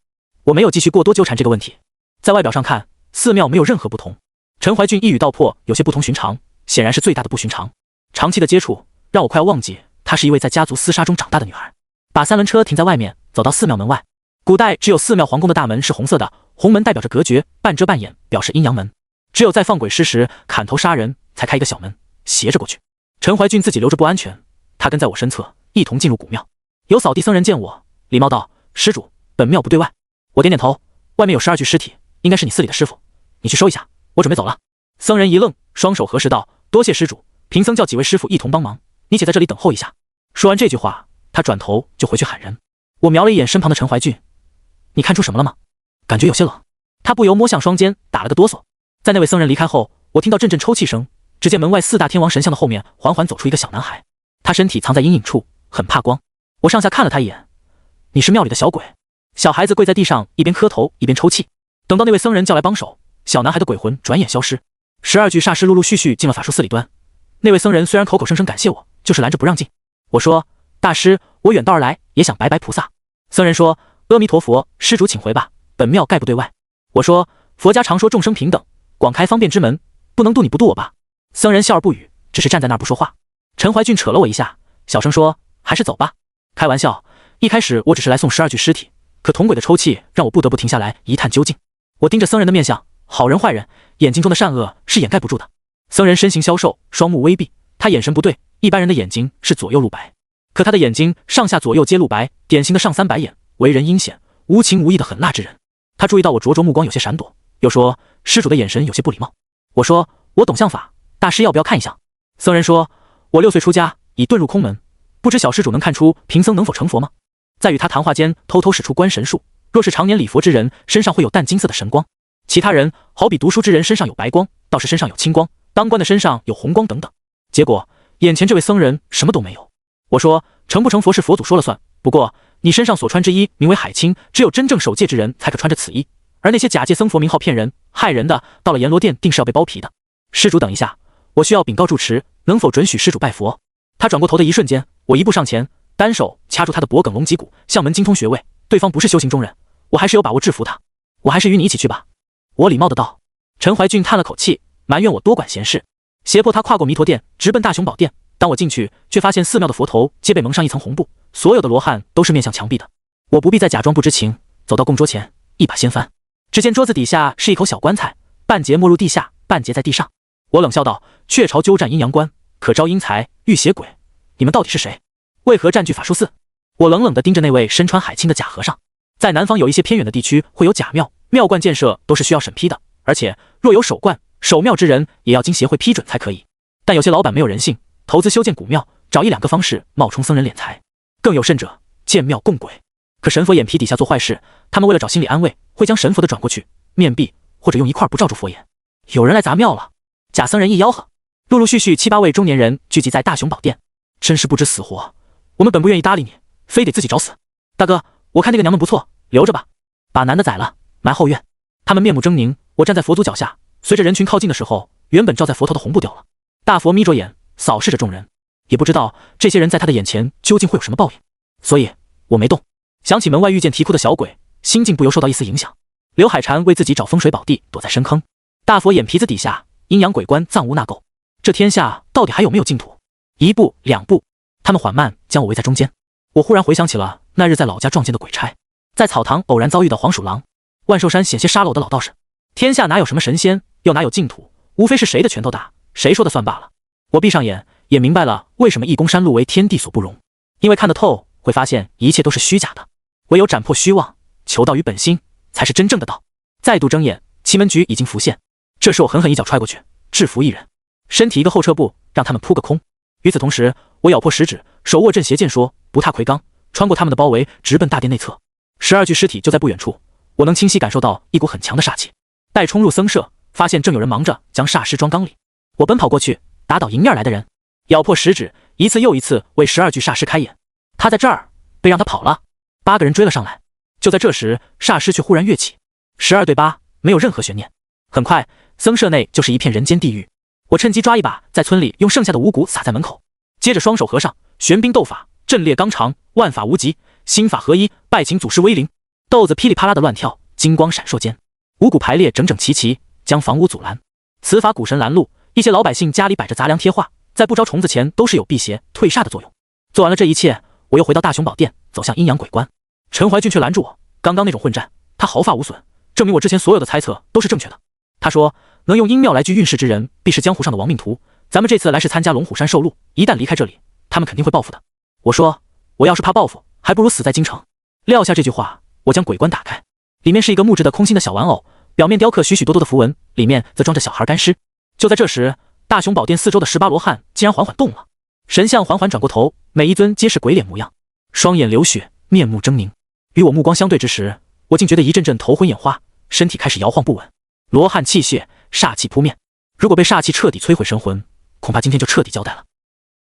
我没有继续过多纠缠这个问题。在外表上看，寺庙没有任何不同。陈怀俊一语道破，有些不同寻常，显然是最大的不寻常。长期的接触让我快要忘记她是一位在家族厮杀中长大的女孩。把三轮车停在外面，走到寺庙门外。古代只有寺庙皇宫的大门是红色的，红门代表着隔绝，半遮半掩，表示阴阳门。只有在放鬼尸时砍头杀人才开一个小门，斜着过去。陈怀俊自己留着不安全，他跟在我身侧，一同进入古庙。有扫地僧人见我，礼貌道：“施主，本庙不对外。”我点点头，外面有12具尸体，应该是你寺里的师傅，你去收一下，我准备走了。僧人一愣，双手合十道：“多谢施主，贫僧叫几位师傅一同帮忙，你且在这里等候一下。”说完这句话，他转头就回去喊人。我瞄了一眼身旁的陈怀俊，你看出什么了吗？感觉有些冷。他不由摸向双肩，打了个哆嗦。在那位僧人离开后，我听到阵阵抽泣声，只见门外4大天王神像的后面缓缓走出一个小男孩，他身体藏在阴影处，很怕光。我上下看了他一眼，你是庙里的小鬼。小孩子跪在地上，一边磕头一边抽泣。等到那位僧人叫来帮手，小男孩的鬼魂转眼消失。12具煞尸陆陆续续进了法术寺里端。那位僧人虽然口口声声感谢我，就是拦着不让进。我说：“大师，我远道而来，也想拜拜菩萨。”僧人说：“阿弥陀佛，施主请回吧，本庙概不对外。”我说：“佛家常说众生平等，广开方便之门，不能渡你不渡我吧。”僧人笑而不语，只是站在那儿不说话。陈怀俊扯了我一下，小声说：“还是走吧。”开玩笑，一开始我只是来送12具尸体，可同鬼的抽泣让我不得不停下来一探究竟。我盯着僧人的面相，好人坏人，眼睛中的善恶是掩盖不住的。僧人身形消瘦，双目微闭，他眼神不对，一般人的眼睛是左右露白，可他的眼睛上下左右皆露白，典型的上3白眼，为人阴险，无情无义的狠辣之人。他注意到我灼灼目光有些闪躲，又说：“施主的眼神有些不礼貌。”我说：“我懂相法，大师要不要看一相？”僧人说：“我6岁出家，已遁入空门，不知小施主能看出贫僧能否成佛吗？”在与他谈话间，偷偷使出观神术，若是常年礼佛之人，身上会有淡金色的神光；其他人好比读书之人身上有白光，道士身上有青光，当官的身上有红光等等。结果眼前这位僧人什么都没有。我说：“成不成佛是佛祖说了算，不过你身上所穿之衣名为海青，只有真正守戒之人才可穿着此衣，而那些假借僧佛名号骗人害人的，到了阎罗殿定是要被剥皮的。施主等一下，我需要禀告住持，能否准许施主拜佛？”他转过头的一瞬间，我一步上前，单手掐住他的脖颈龙脊骨，向门精通穴位。对方不是修行中人，我还是有把握制服他。我还是与你一起去吧。我礼貌的道。陈怀俊叹了口气，埋怨我多管闲事，胁迫他跨过弥陀殿，直奔大雄宝殿。当我进去，却发现寺庙的佛头皆被蒙上一层红布，所有的罗汉都是面向墙壁的。我不必再假装不知情，走到供桌前，一把掀翻。只见桌子底下是一口小棺材，半截没入地下，半截在地上。我冷笑道：“雀巢鸠占阴阳关，可招阴财，欲邪鬼。你们到底是谁？为何占据法术寺？”我冷冷地盯着那位身穿海青的假和尚。在南方有一些偏远的地区会有假庙，庙观建设都是需要审批的，而且若有守观、守庙之人，也要经协会批准才可以。但有些老板没有人性，投资修建古庙，找1、2个方式冒充僧人敛财，更有甚者，建庙供鬼。可神佛眼皮底下做坏事，他们为了找心理安慰，会将神佛的转过去面壁，或者用一块布罩住佛眼。有人来砸庙了！假僧人一吆喝，陆陆续续7、8位中年人聚集在大雄宝殿，真是不知死活。我们本不愿意搭理你，非得自己找死。大哥，我看那个娘们不错，留着吧。把男的宰了，埋后院。他们面目狰狞。我站在佛祖脚下，随着人群靠近的时候，原本罩在佛头的红布掉了。大佛眯着眼扫视着众人，也不知道这些人在他的眼前究竟会有什么报应，所以我没动。想起门外遇见啼哭的小鬼，心境不由受到一丝影响。刘海禅为自己找风水宝地，躲在深坑。大佛眼皮子底下阴阳鬼关藏污纳垢，这天下到底还有没有净土？1步2步，他们缓慢将我围在中间。我忽然回想起了那日在老家撞见的鬼差，在草堂偶然遭遇的黄鼠狼，万寿山险些杀了我的老道士。天下哪有什么神仙，又哪有净土，无非是谁的拳头大，谁说的算罢了。我闭上眼，也明白了为什么一宫山路为天地所不容，因为看得透，会发现一切都是虚假的，唯有斩破虚妄，求道于本心，才是真正的道。再度睁眼，奇门局已经浮现。这时我狠狠一脚踹过去，制服一人，身体一个后撤步，让他们扑个空。与此同时，我咬破食指，手握镇邪剑，说：“不踏魁罡。”穿过他们的包围，直奔大殿内侧。12具尸体就在不远处。我能清晰感受到一股很强的煞气。待冲入僧舍，发现正有人忙着将煞尸装缸里。我奔跑过去，打倒迎面来的人，咬破食指，一次又一次为12具煞尸开眼。他在这儿，被让他跑了。8个人追了上来。就在这时，煞尸却忽然跃起，12对8，没有任何悬念。很快，僧舍内就是一片人间地狱。我趁机抓一把，在村里用剩下的五谷撒在门口，接着双手合上，玄冰斗法，阵列纲常，万法无极，心法合一，拜请祖师威灵。豆子噼里啪啦的乱跳，金光闪烁间，五谷排列整整齐齐，将房屋阻拦。此法古神拦路，一些老百姓家里摆着杂粮贴画，在不招虫子前都是有辟邪退煞的作用。做完了这一切，我又回到大雄宝殿，走向阴阳鬼关。陈怀俊却拦住我，刚刚那种混战，他毫发无损，证明我之前所有的猜测都是正确的。他说，能用阴庙来聚运势之人，必是江湖上的亡命徒。咱们这次来是参加龙虎山受禄，一旦离开这里，他们肯定会报复的。我说，我要是怕报复，还不如死在京城。撂下这句话，我将鬼棺打开，里面是一个木质的空心的小玩偶，表面雕刻许许多多的符文，里面则装着小孩干尸。就在这时，大雄宝殿四周的18罗汉竟然缓缓动了，神像缓缓转过头，每一尊皆是鬼脸模样，双眼流血，面目狰狞。与我目光相对之时，我竟觉得一阵阵头昏眼花，身体开始摇晃不稳。罗汉气血，煞气扑面，如果被煞气彻底摧毁神魂，恐怕今天就彻底交代了。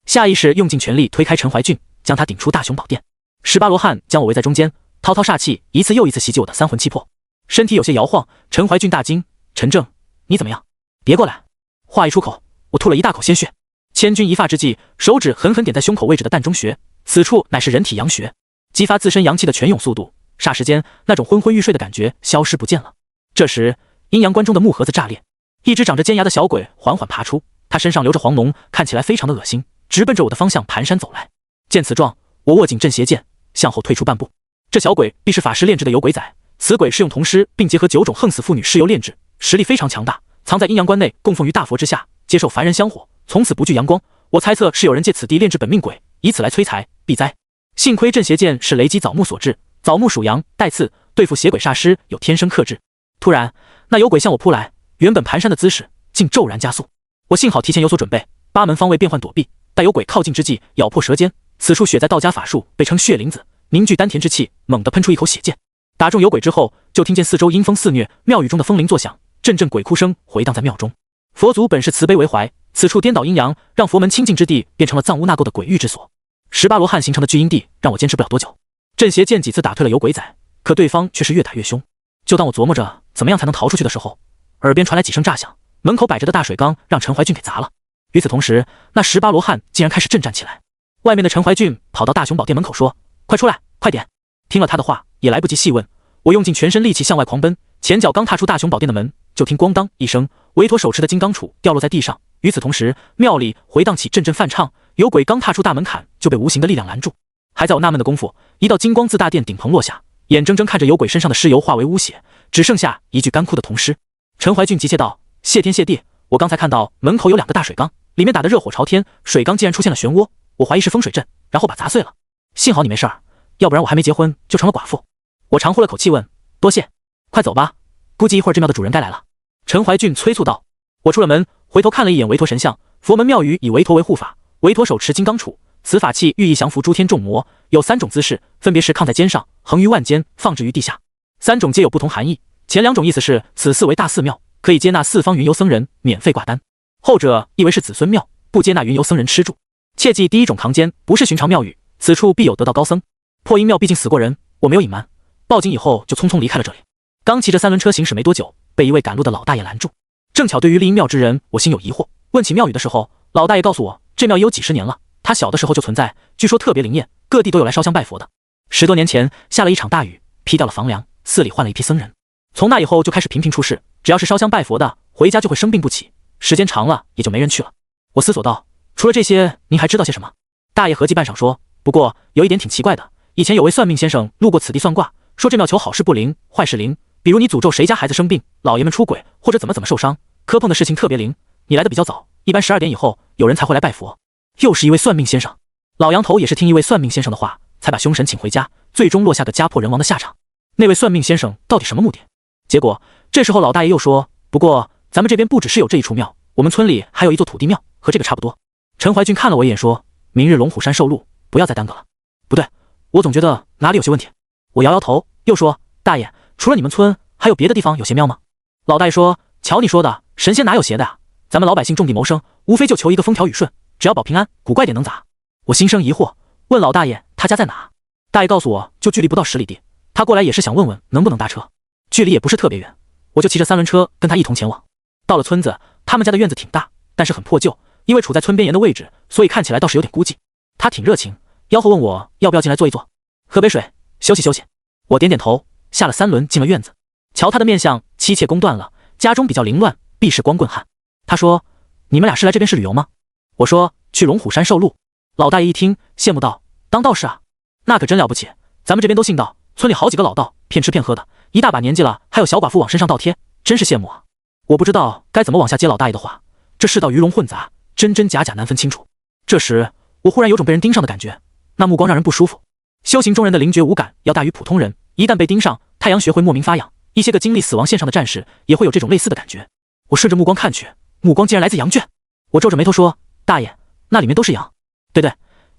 下意识用尽全力推开陈怀俊，将他顶出大雄宝殿。18罗汉将我围在中间，滔滔煞气一次又一次袭击我的三魂七魄，身体有些摇晃。陈怀俊大惊：“陈正，你怎么样？别过来！”话一出口，我吐了一大口鲜血。千钧一发之际，手指狠狠点在胸口位置的膻中穴，此处乃是人体阳穴，激发自身阳气的泉涌速度。霎时间，那种昏昏欲睡的感觉消失不见了。这时，阴阳关中的木盒子炸裂，一只长着尖牙的小鬼缓缓爬出，他身上流着黄脓，看起来非常的恶心，直奔着我的方向蹒跚走来。见此状，我握紧镇邪剑，向后退出半步。这小鬼必是法师炼制的有鬼仔，此鬼是用铜尸并结合9种横死妇女尸油炼制，实力非常强大，藏在阴阳关内，供奉于大佛之下，接受凡人香火，从此不惧阳光。我猜测是有人借此地炼制本命鬼，以此来催财避灾。幸亏镇邪剑是雷击枣木所制，枣木属阳，带刺，对付邪鬼煞尸有天生克制。突然，那有鬼向我扑来，原本蹒跚的姿势竟骤然加速。我幸好提前有所准备，八门方位变换躲避。待有鬼靠近之际，咬破舌尖，此处血在道家法术被称血灵子，凝聚丹田之气，猛地喷出一口血剑，打中有鬼之后，就听见四周阴风肆虐，庙宇中的风铃作响，阵阵鬼哭声回荡在庙中。佛祖本是慈悲为怀，此处颠倒阴阳，让佛门清净之地变成了藏污纳垢的鬼域之所。18罗汉形成的聚阴地让我坚持不了多久，镇邪剑几次打退了有鬼仔，可对方却是越打越凶。就当我琢磨着怎么样才能逃出去的时候，耳边传来几声炸响，门口摆着的大水缸让陈怀俊给砸了。与此同时，那18罗汉竟然开始阵战起来。外面的陈怀俊跑到大雄宝殿门口说：“快出来，快点！”听了他的话，也来不及细问，我用尽全身力气向外狂奔，前脚刚踏出大雄宝殿的门，就听咣当一声，韦陀手持的金刚杵掉落在地上。与此同时，庙里回荡起阵阵梵唱，有鬼刚踏出大门槛，就被无形的力量拦住。还在我纳闷的功夫，一道金光自大殿顶棚落下，眼睁睁看着有鬼身上的尸油化为污血，只剩下一具干枯的铜尸。陈怀俊急切道：“谢天谢地，我刚才看到门口有2个大水缸，里面打得热火朝天，水缸竟然出现了漩涡，我怀疑是风水阵，然后把砸碎了。幸好你没事儿，要不然我还没结婚就成了寡妇。”我长呼了口气问：“多谢，快走吧，估计一会儿这庙的主人该来了。”陈怀俊催促道。我出了门，回头看了一眼韦陀神像，佛门庙宇以韦陀为护法，韦陀手持金刚杵，此法器寓意降服诸天众魔，有3种姿势，分别是抗在肩上、横于万间、放置于地下，3种皆有不同含义。前2种意思是此寺为大寺庙，可以接纳4方云游僧人免费挂单，后者意为是子孙庙，不接纳云游僧人吃住。切记第1种扛肩不是寻常庙宇，此处必有得道高僧。破阴庙毕竟死过人，我没有隐瞒，报警以后就匆匆离开了这里。刚骑着3轮车行驶没多久，被一位赶路的老大爷拦住。正巧对于立阴庙之人，我心有疑惑，问起庙宇的时候，老大爷告诉我，这庙也有几10年了，他小的时候就存在，据说特别灵验，各地都有来烧香拜佛的。10多年前下了一场大雨，劈掉了房梁，寺里换了一批僧人，从那以后就开始频频出事，只要是烧香拜佛的，回家就会生病不起，时间长了也就没人去了。我思索道：“除了这些，您还知道些什么？”大爷合计半晌说：“不过有一点挺奇怪的，以前有位算命先生路过此地算卦，说这庙求好事不灵，坏事灵，比如你诅咒谁家孩子生病，老爷们出轨，或者怎么受伤，磕碰的事情特别灵。你来的比较早，一般12点以后有人才会来拜佛。”又是一位算命先生，老杨头也是听一位算命先生的话，才把凶神请回家，最终落下个家破人亡的下场。那位算命先生到底什么目的？结果这时候老大爷又说：“不过咱们这边不只是有这一处庙，我们村里还有一座土地庙，和这个差不多。”陈怀俊看了我一眼说：“明日龙虎山受禄，不要再耽搁了。”不对，我总觉得哪里有些问题。我摇摇头，又说：“大爷，除了你们村，还有别的地方有邪庙吗？老大爷说，瞧你说的，神仙哪有邪的呀？咱们老百姓种地谋生，无非就求一个风调雨顺，只要保平安，古怪点能咋？我心生疑惑，问老大爷他家在哪？大爷告诉我，就距离不到10里地。他过来也是想问问能不能搭车，距离也不是特别远，我就骑着3轮车跟他一同前往。到了村子，他们家的院子挺大，但是很破旧，因为处在村边沿的位置，所以看起来倒是有点孤寂。他挺热情，吆喝问我要不要进来坐一坐，喝杯水，休息休息。我点点头，下了3轮进了院子。瞧他的面相，妻妾宫断了，家中比较凌乱，必是光棍汉。他说：“你们俩是来这边是旅游吗？”我说：“去龙虎山受禄。”老大爷一听，羡慕道：“当道士啊，那可真了不起！咱们这边都信道，村里好几个老道，骗吃骗喝的，一大把年纪了，还有小寡妇往身上倒贴，真是羡慕啊！”我不知道该怎么往下接老大爷的话，这世道鱼龙混杂，真真假假难分清楚。这时，我忽然有种被人盯上的感觉，那目光让人不舒服。修行中人的灵觉五感要大于普通人，一旦被盯上，太阳穴会莫名发痒。一些个经历死亡线上的战士也会有这种类似的感觉。我顺着目光看去，目光竟然来自羊圈。我皱着眉头说：“大爷，那里面都是羊。”对，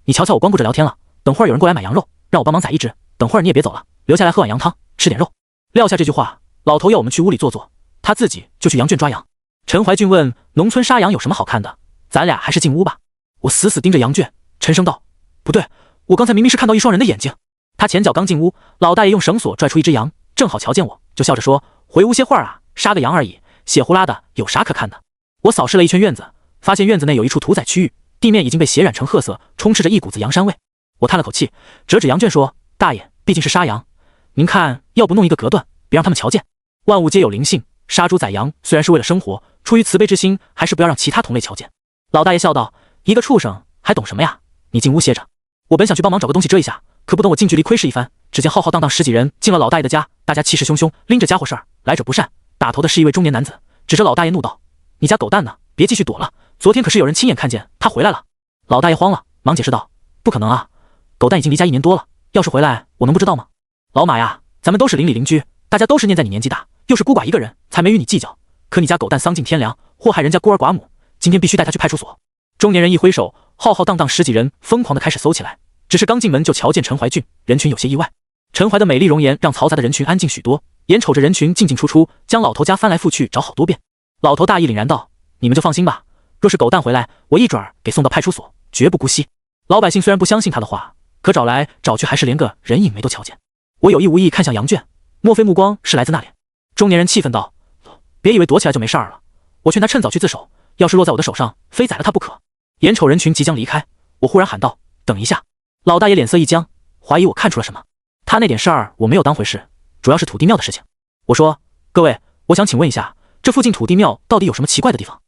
你瞧瞧我光顾着聊天了，等会儿有人过来买羊肉，让我帮忙宰一只，等会儿你也别走了，留下来喝碗羊汤，吃点肉。撂下这句话，老头要我们去屋里坐坐，他自己就去羊圈抓羊。陈怀俊问：“农村杀羊有什么好看的？咱俩还是进屋吧。”我死死盯着羊圈，沉声道：“不对，我刚才明明是看到一双人的眼睛。”他前脚刚进屋，老大爷用绳索拽出一只羊，正好瞧见我，就笑着说：“回屋歇会儿啊，杀个羊而已，血呼啦的，有啥可看的？”我扫视了一圈院子，发现院子内有一处屠宰区域，地面已经被血染成褐色，充斥着一股子羊膻味。我叹了口气，折指羊圈说：“大爷，毕竟是杀羊，您看要不弄一个隔断，别让他们瞧见。万物皆有灵性，杀猪宰羊虽然是为了生活，出于慈悲之心，还是不要让其他同类瞧见。”老大爷笑道：“一个畜生还懂什么呀？你进屋歇着。”我本想去帮忙找个东西遮一下，可不等我近距离窥视一番，只见浩浩荡荡10几人进了老大爷的家，大家气势汹汹，拎着家伙事儿，来者不善。打头的是一位中年男子，指着老大爷怒道：“你家狗蛋呢？别继续躲了，昨天可是有人亲眼看见他回来了。”老大爷慌了，忙解释道：“不可能啊，狗蛋已经离家1年多了，要是回来，我能不知道吗？老马呀，咱们都是邻里邻居，大家都是念在你年纪大，又是孤寡一个人，才没与你计较。可你家狗蛋丧尽天良，祸害人家孤儿寡母，今天必须带他去派出所。”中年人一挥手，浩浩荡荡10几人疯狂地开始搜起来。只是刚进门就瞧见陈怀俊，人群有些意外。陈怀的美丽容颜让嘈杂的人群安静许多，眼瞅着人群进进出出，将老头家翻来覆去找好多遍。老头大义凛然道：“你们就放心吧，若是狗蛋回来，我一准儿给送到派出所，绝不姑息。”老百姓虽然不相信他的话，可找来找去还是连个人影没都瞧见。我有意无意看向羊圈，莫非目光是来自那里？中年人气愤道：“别以为躲起来就没事儿了，我劝他趁早去自首，要是落在我的手上，非宰了他不可。”眼瞅人群即将离开，我忽然喊道：“等一下！”老大爷脸色一僵，怀疑我看出了什么。他那点事儿我没有当回事，主要是土地庙的事情。我说：“各位，我想请问一下，这附近土地庙到底有什么奇怪的地方？”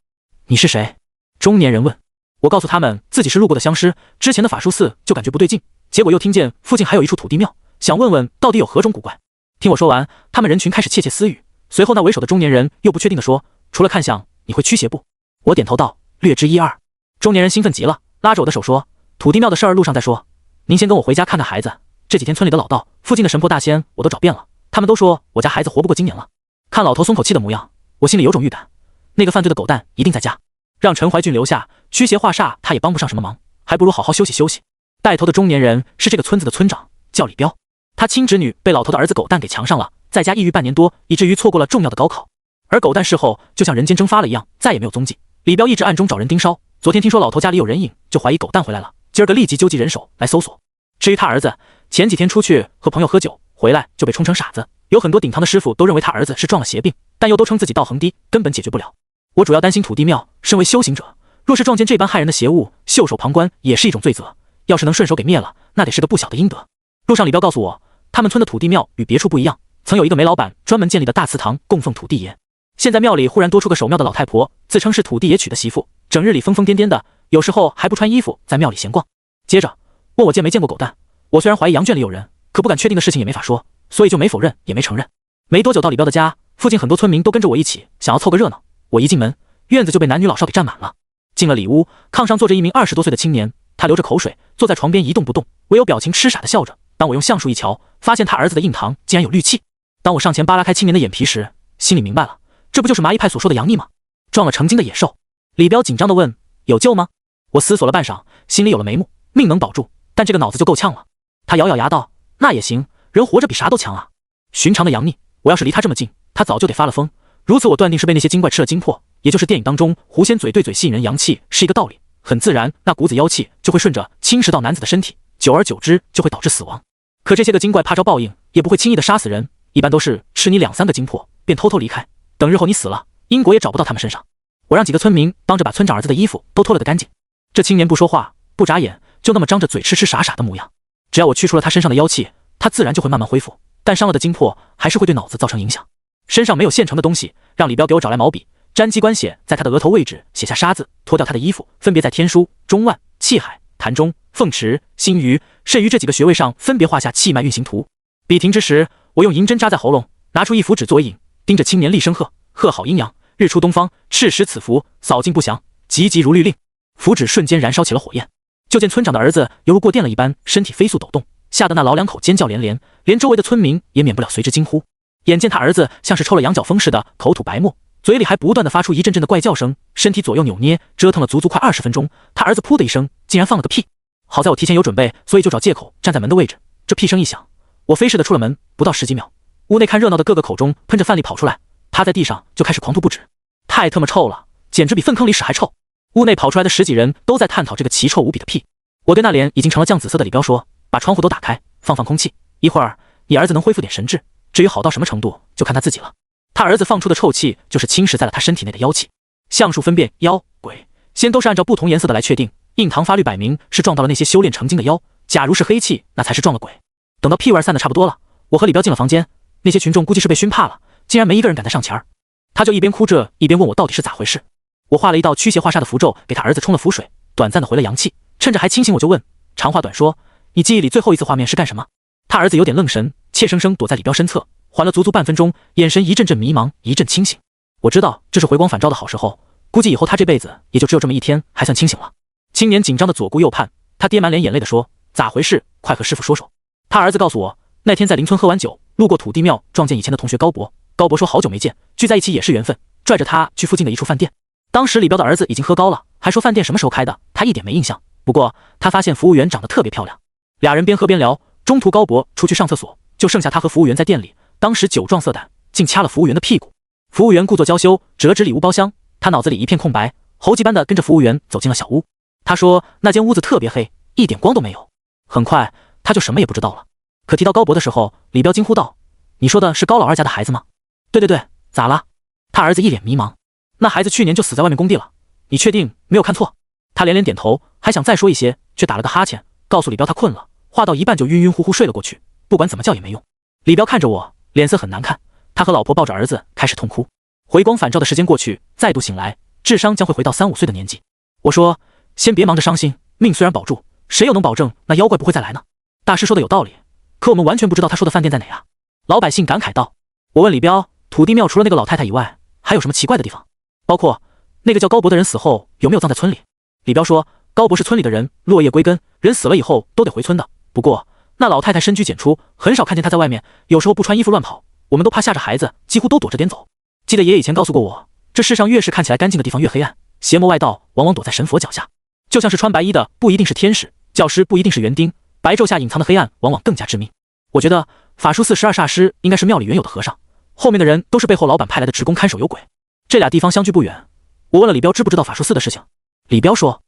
你是谁？中年人问。我告诉他们自己是路过的乡师，之前的法术寺就感觉不对劲，结果又听见附近还有一处土地庙，想问问到底有何种古怪。听我说完，他们人群开始窃窃私语。随后那为首的中年人又不确定地说：“除了看相，你会驱邪不？”我点头道：“略知一二。”中年人兴奋极了，拉着我的手说：“土地庙的事儿路上再说。您先跟我回家看看孩子，这几天村里的老道、附近的神婆大仙我都找遍了，他们都说我家孩子活不过今年了。”看老头松口气的模样，我心里有种预感，那个犯罪的狗蛋一定在家。让陈怀俊留下驱邪化煞，他也帮不上什么忙，还不如好好休息休息。带头的中年人是这个村子的村长，叫李彪。他亲侄女被老头的儿子狗蛋给强上了，在家抑郁半年多，以至于错过了重要的高考。而狗蛋事后就像人间蒸发了一样，再也没有踪迹。李彪一直暗中找人盯梢，昨天听说老头家里有人影，就怀疑狗蛋回来了，今儿个立即纠集人手来搜索。至于他儿子，前几天出去和朋友喝酒，回来就被冲成傻子，有很多顶堂的师傅都认为他儿子是撞了邪病，但又都称自己道行低，根本解决不了。我主要担心土地庙，身为修行者，若是撞见这般害人的邪物，袖手旁观也是一种罪责。要是能顺手给灭了，那得是个不小的阴德。路上李彪告诉我，他们村的土地庙与别处不一样，曾有一个煤老板专门建立的大祠堂供奉土地爷。现在庙里忽然多出个守庙的老太婆，自称是土地爷娶的媳妇，整日里疯疯癫癫的，有时候还不穿衣服在庙里闲逛。接着问我见没见过狗蛋，我虽然怀疑羊圈里有人，可不敢确定的事情也没法说，所以就没否认也没承认。没多久到李彪的家，附近很多村民都跟着我一起，想要凑个热闹。我一进门，院子就被男女老少给占满了。进了里屋，炕上坐着一名20多岁的青年，他流着口水，坐在床边一动不动，唯有表情痴傻的笑着。当我用相术一瞧，发现他儿子的印堂竟然有绿气。当我上前扒拉开青年的眼皮时，心里明白了，这不就是麻衣派所说的杨幂吗？撞了成精的野兽。李彪紧张地问：“有救吗？”我思索了半晌，心里有了眉目，命能保住，但这个脑子就够呛了。他咬咬牙道：“那也行，人活着比啥都强啊。寻常的杨幂，我要是离他这么近，他早就得发了疯。如此我断定是被那些精怪吃了精魄，也就是电影当中狐仙嘴对嘴吸引人阳气是一个道理。很自然，那股子妖气就会顺着侵蚀到男子的身体，久而久之就会导致死亡。可这些个精怪怕招报应，也不会轻易的杀死人，一般都是吃你2-3个精魄，便偷偷离开。等日后你死了，因果也找不到他们身上。我让几个村民帮着把村长儿子的衣服都脱了个干净。这青年不说话，不眨眼，就那么张着嘴痴痴傻傻的模样。只要我去除了他身上的妖气，他自然就会慢慢恢复。但伤了的精魄还是会对脑子造成影响。身上没有现成的东西，让李彪给我找来毛笔，沾机关血，在他的额头位置写下杀字，脱掉他的衣服，分别在天枢、中脘、气海、膻中、凤池、心俞、肾俞这几个穴位上分别画下气脉运行图。笔停之时，我用银针扎在喉咙，拿出一符纸作为引，盯着青年厉声喝：喝好阴阳，日出东方，赤实此符，扫尽不祥，急急如律令。符纸瞬间燃烧起了火焰，就见村长的儿子犹如过电了一般，身体飞速抖动，吓得那老两口尖叫连连，连周围的村民也免不了随之惊呼。眼见他儿子像是抽了羊角风似的，口吐白沫，嘴里还不断的发出一阵阵的怪叫声，身体左右扭捏，折腾了足足快20分钟。他儿子噗的一声，竟然放了个屁。好在我提前有准备，所以就找借口站在门的位置。这屁声一响，我飞似的出了门，不到10几秒，屋内看热闹的各个口中喷着饭粒跑出来，趴在地上就开始狂吐不止，太他妈臭了，简直比粪坑里屎还臭。屋内跑出来的10几人都在探讨这个奇臭无比的屁。我对那脸已经成了酱紫色的李彪说：把窗户都打开，放空气，一会儿你儿子能恢复点神智，至于好到什么程度，就看他自己了。他儿子放出的臭气就是侵蚀在了他身体内的妖气。相术分辨妖鬼，先都是按照不同颜色的来确定，印堂发绿摆明是撞到了那些修炼成精的妖，假如是黑气，那才是撞了鬼。等到屁味散的差不多了，我和李彪进了房间，那些群众估计是被熏怕了，竟然没一个人敢再上前儿。他就一边哭着一边问我到底是咋回事。我画了一道驱邪化煞的符咒，给他儿子冲了符水，短暂的回了阳气。趁着还清醒，我就问，长话短说，你记忆里最后一次画面是干什么？他儿子有点愣神，怯生生躲在李彪身侧，缓了足足半分钟，眼神一阵阵迷茫，一阵清醒。我知道这是回光返照的好时候，估计以后他这辈子也就只有这么一天还算清醒了。青年紧张的左顾右盼，他爹满脸眼泪的说：咋回事？快和师傅说说。他儿子告诉我，那天在邻村喝完酒，路过土地庙，撞见以前的同学高博。高博说好久没见，聚在一起也是缘分，拽着他去附近的一处饭店。当时李彪的儿子已经喝高了，还说饭店什么时候开的，他一点没印象。不过他发现服务员长得特别漂亮，俩人边喝边聊。中途高博出去上厕所，就剩下他和服务员在店里。当时酒壮色胆，竟掐了服务员的屁股。服务员故作娇羞，折纸礼物包厢。他脑子里一片空白，猴急般的跟着服务员走进了小屋。他说那间屋子特别黑，一点光都没有。很快他就什么也不知道了。可提到高博的时候，李彪惊呼道：你说的是高老二家的孩子吗？对对对，咋了？他儿子一脸迷茫。那孩子去年就死在外面工地了，你确定没有看错？他连连点头，还想再说一些，却打了个哈欠，告诉李彪他困了，话到一半就晕晕乎乎睡了过去，不管怎么叫也没用。李彪看着我，脸色很难看，他和老婆抱着儿子开始痛哭。回光返照的时间过去，再度醒来，智商将会回到3、5岁的年纪。我说先别忙着伤心，命虽然保住，谁又能保证那妖怪不会再来呢？大师说的有道理，可我们完全不知道他说的饭店在哪啊？老百姓感慨道。我问李彪，土地庙除了那个老太太以外，还有什么奇怪的地方？包括那个叫高博的人死后有没有葬在村里？李彪说，高博是村里的人，落叶归根，人死了以后都得回村的。不过那老太太深居简出，很少看见她在外面，有时候不穿衣服乱跑，我们都怕吓着孩子，几乎都躲着点走。记得爷爷以前告诉过我，这世上越是看起来干净的地方越黑暗，邪魔外道往往躲在神佛脚下。就像是穿白衣的不一定是天使，教师不一定是园丁，白昼下隐藏的黑暗往往更加致命。我觉得法术寺12煞师应该是庙里原有的和尚，后面的人都是背后老板派来的职工看守有鬼。这俩地方相距不远。我问了李彪知不知道法术寺的事情，李彪说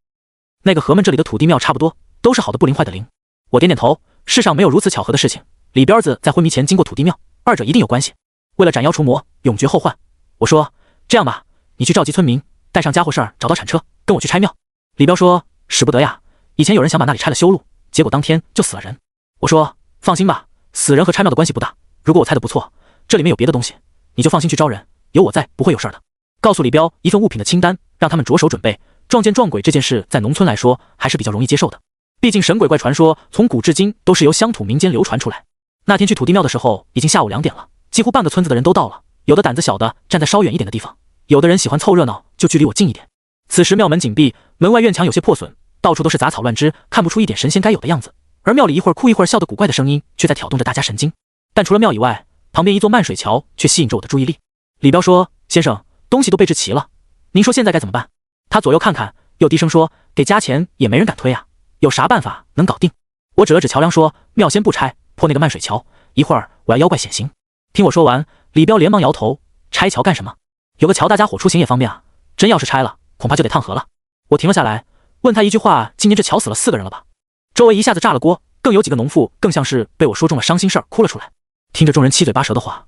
那个和们这里的土地庙差不多，都是好的不灵坏的灵。我点点头，世上没有如此巧合的事情。李彪子在昏迷前经过土地庙，二者一定有关系。为了斩妖除魔，永绝后患，我说这样吧，你去召集村民，带上家伙事儿，找到铲车，跟我去拆庙。李彪说使不得呀，以前有人想把那里拆了修路，结果当天就死了人。我说放心吧，死人和拆庙的关系不大，如果我猜的不错，这里面有别的东西，你就放心去招人，有我在不会有事的。告诉李彪一份物品的清单，让他们着手准备。撞见撞鬼这件事在农村来说还是比较容易接受的，毕竟神鬼怪传说从古至今都是由乡土民间流传出来。那天去土地庙的时候已经下午2点了，几乎半个村子的人都到了，有的胆子小的站在稍远一点的地方，有的人喜欢凑热闹就距离我近一点。此时庙门紧闭，门外院墙有些破损，到处都是杂草乱枝，看不出一点神仙该有的样子。而庙里一会儿哭一会儿笑的古怪的声音却在挑动着大家神经。但除了庙以外，旁边一座漫水桥却吸引着我的注意力。李彪说，先生，东西都备置齐了，您说现在该怎么办？他左右看看，又低声说，给加钱也没人敢推啊，有啥办法能搞定？我指了指桥梁说，庙先不拆，破那个漫水桥，一会儿我要妖怪显形。听我说完，李彪连忙摇头，拆桥干什么？有个桥大家伙出行也方便啊，真要是拆了，恐怕就得趟河了。我停了下来，问他一句话：今年这桥死了4个人了吧？周围一下子炸了锅，更有几个农妇更像是被我说中了伤心事儿，哭了出来。听着众人七嘴八舌的话，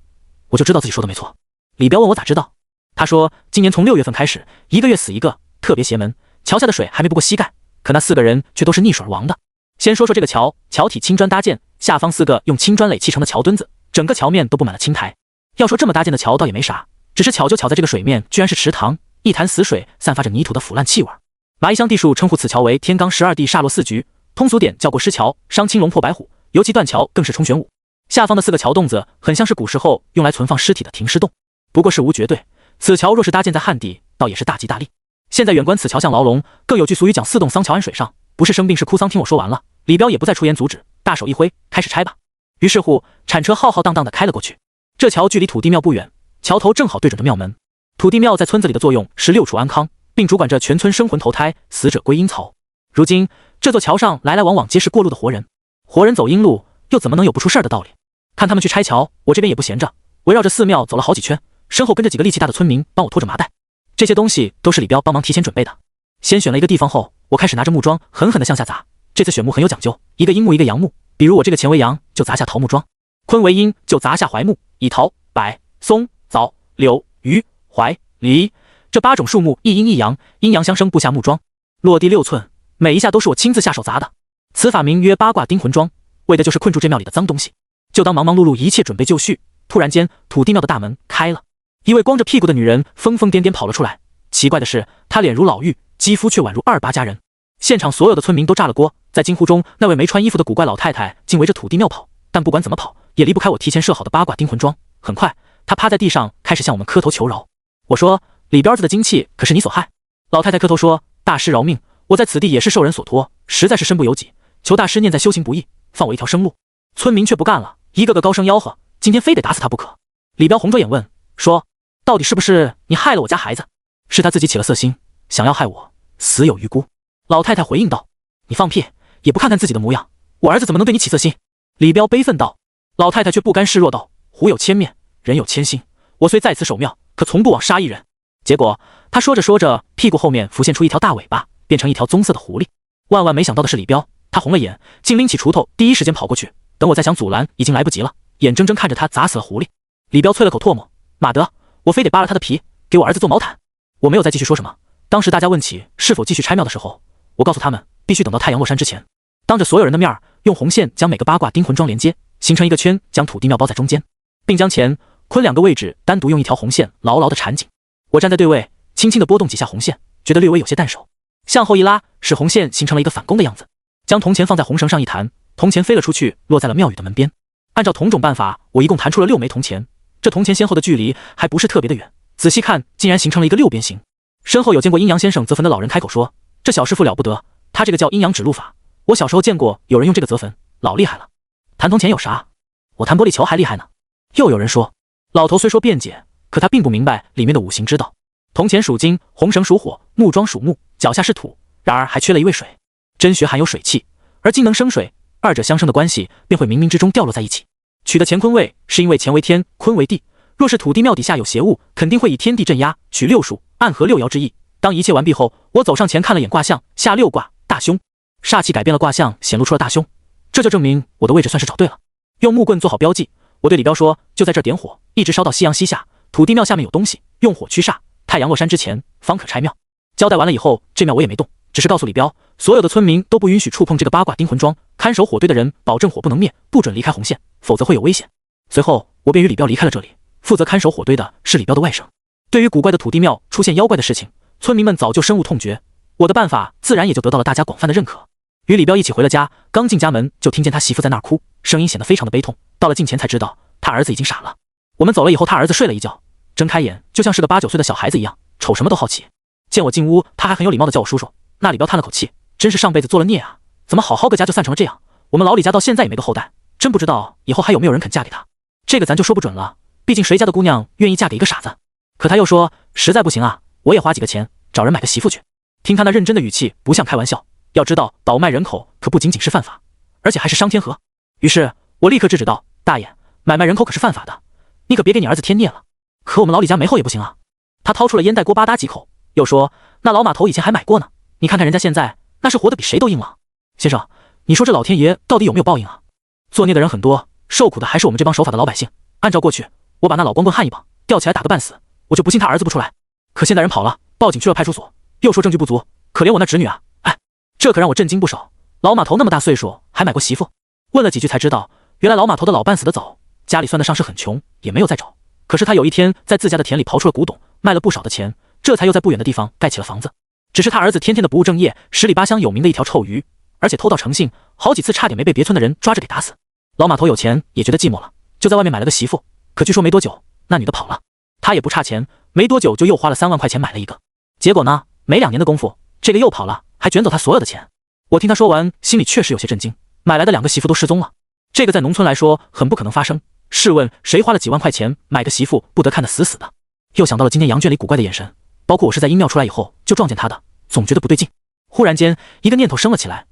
我就知道自己说的没错。李彪问我咋知道，他说今年从6月份开始，1个月死1个，特别邪门，桥下的水还没不过膝盖，可那4个人却都是溺水而亡的。先说说这个桥，桥体青砖搭建，下方4个用青砖垒砌成的桥墩子，整个桥面都布满了青苔。要说这么搭建的桥倒也没啥，只是巧就巧在这个水面居然是池塘，一潭死水，散发着泥土的腐烂气味。麻衣乡地术称呼此桥为天罡12地煞落4局，通俗点叫过尸桥，伤青龙破白虎，尤其断桥更是冲玄武。下方的4个桥洞子很像是古时候用来存放尸体的停尸洞，不过事无绝对，此桥若是搭建在汉地，倒也是大吉大利。现在远观此桥像牢笼，更有句俗语讲4洞桑桥安水上，不是生病是哭丧。听我说完了，李彪也不再出言阻止，大手一挥，开始拆吧。于是乎，铲车浩浩荡荡地开了过去。这桥距离土地庙不远，桥头正好对准着庙门。土地庙在村子里的作用是6处安康，并主管着全村生魂投胎，死者归阴曹。如今这座桥上来来往往皆是过路的活人，活人走阴路，又怎么能有不出事的道理？看他们去拆桥，我这边也不闲着，围绕着寺庙走了好几圈，身后跟着几个力气大的村民帮我拖着麻袋。这些东西都是李彪帮忙提前准备的。先选了一个地方后，我开始拿着木桩狠狠地向下砸。这次选木很有讲究，一个阴木一个阳木，比如我这个乾为阳，就砸下桃木桩；坤为阴，就砸下槐木，以桃、柏、松、枣、柳、榆、槐、梨这8种树木一阴一阳，阴阳相生布下木桩，落地6寸，每一下都是我亲自下手砸的。此法名曰八卦钉魂桩，为的就是困住这庙里的脏东西。就当忙忙碌碌一切准备就绪，突然间土地庙的大门开了，一位光着屁股的女人疯疯癫癫跑了出来。奇怪的是，她脸如老妪，肌肤却宛如28家人。现场所有的村民都炸了锅，在惊呼中，那位没穿衣服的古怪老太太竟围着土地庙跑，但不管怎么跑，也离不开我提前设好的八卦钉魂桩。很快，她趴在地上开始向我们磕头求饶。我说：“李彪子的精气可是你所害。”老太太磕头说：“大师饶命，我在此地也是受人所托，实在是身不由己，求大师念在修行不易，放我一条生路。”村民却不干了，一个个高声吆喝，今天非得打死他不可。李彪红着眼问说：“到底是不是你害了我家孩子？”是他自己起了色心，想要害我，死有余辜。老太太回应道：“你放屁，也不看看自己的模样，我儿子怎么能对你起色心？”李彪悲愤道。老太太却不甘示弱道：“虎有千面，人有千心，我虽在此守庙，可从不枉杀一人。”结果他说着说着，屁股后面浮现出一条大尾巴，变成一条棕色的狐狸。万万没想到的是，李彪他红了眼，竟拎起锄头，第一时间跑过去。等我再想阻拦，已经来不及了，眼睁睁看着他砸死了狐狸。李彪啐了口唾沫，马德，我非得扒了他的皮，给我儿子做毛毯。我没有再继续说什么。当时大家问起是否继续拆庙的时候，我告诉他们必须等到太阳落山之前，当着所有人的面用红线将每个八卦钉魂桩连接，形成一个圈，将土地庙包在中间，并将乾、坤2个位置单独用一条红线牢牢地缠紧。我站在对位，轻轻地拨动几下红线，觉得略微有些淡手，向后一拉，使红线形成了一个反弓的样子，将铜钱放在红绳上一弹，铜钱飞了出去，落在了庙宇的门边。按照同种办法，我一共弹出了6枚铜钱，这铜钱先后的距离还不是特别的远，仔细看竟然形成了一个6边形。身后有见过阴阳先生择坟的老人开口说：“这小师傅了不得，他这个叫阴阳指路法，我小时候见过有人用这个择坟，老厉害了。弹铜钱有啥？我弹玻璃球还厉害呢。”又有人说，老头虽说辩解，可他并不明白里面的五行之道。铜钱属金，红绳属火，木桩属木，脚下是土，然而还缺了一位水。真穴含有水气，而金能生水，二者相生的关系便会冥冥之中掉落在一起。取的乾坤位是因为乾为天，坤为地，若是土地庙底下有邪物，肯定会以天地镇压，取6数，暗合6爻之意。当一切完毕后，我走上前看了眼卦象，下6卦大凶，煞气改变了卦象，显露出了大凶，这就证明我的位置算是找对了。用木棍做好标记，我对李彪说：“就在这点火，一直烧到夕阳西下，土地庙下面有东西，用火驱煞，太阳落山之前方可拆庙。”交代完了以后，这庙我也没动，只是告诉李彪，所有的村民都不允许触碰这个八卦钉魂桩，看守火堆的人保证火不能灭，不准离开红线，否则会有危险。随后我便与李彪离开了这里，负责看守火堆的是李彪的外甥。对于古怪的土地庙出现妖怪的事情，村民们早就深恶痛绝，我的办法自然也就得到了大家广泛的认可。与李彪一起回了家，刚进家门就听见他媳妇在那儿哭，声音显得非常的悲痛。到了近前才知道，他儿子已经傻了。我们走了以后，他儿子睡了一觉，睁开眼就像是个8、9岁的小孩子一样，瞅什么都好奇。见我进屋，他还很有礼貌的叫我叔叔。那李彪叹了口气，真是上辈子做了孽啊，怎么好好个家就散成了这样？我们老李家到现在也没个后代，真不知道以后还有没有人肯嫁给他。这个咱就说不准了，毕竟谁家的姑娘愿意嫁给一个傻子？可他又说，实在不行啊，我也花几个钱找人买个媳妇去。听他那认真的语气，不像开玩笑。要知道倒卖人口可不仅仅是犯法，而且还是伤天和。于是我立刻制止道：“大爷，买卖人口可是犯法的，你可别给你儿子添孽了。可我们老李家没后也不行啊。他掏出了烟袋锅吧嗒几口，又说那老码头以前还买过呢，你看看人家现在那是活得比谁都硬朗。先生，你说这老天爷到底有没有报应啊？作孽的人很多，受苦的还是我们这帮守法的老百姓。按照过去，我把那老光棍焊一棒，吊起来打个半死，我就不信他儿子不出来。可现在人跑了，报警去了派出所，又说证据不足，可怜我那侄女啊！哎，这可让我震惊不少。老码头那么大岁数还买过媳妇？问了几句才知道，原来老码头的老伴死得早，家里算得上是很穷，也没有再找。可是他有一天在自家的田里刨出了古董，卖了不少的钱，这才又在不远的地方盖起了房子。只是他儿子天天的不务正业，十里八乡有名的一条臭鱼，而且偷盗成性，好几次差点没被别村的人抓着给打死。老码头有钱也觉得寂寞了，就在外面买了个媳妇，可据说没多久那女的跑了，他也不差钱，没多久就又花了3万块钱买了一个。结果呢，没2年的功夫，这个又跑了，还卷走他所有的钱。我听他说完，心里确实有些震惊，买来的2个媳妇都失踪了，这个在农村来说很不可能发生。试问谁花了几万块钱买个媳妇不得看得死死的？又想到了今天羊圈里古怪的眼神，包括我是在阴庙出来以后就撞见他的，总觉得不对劲。忽然间一个念头升了起来，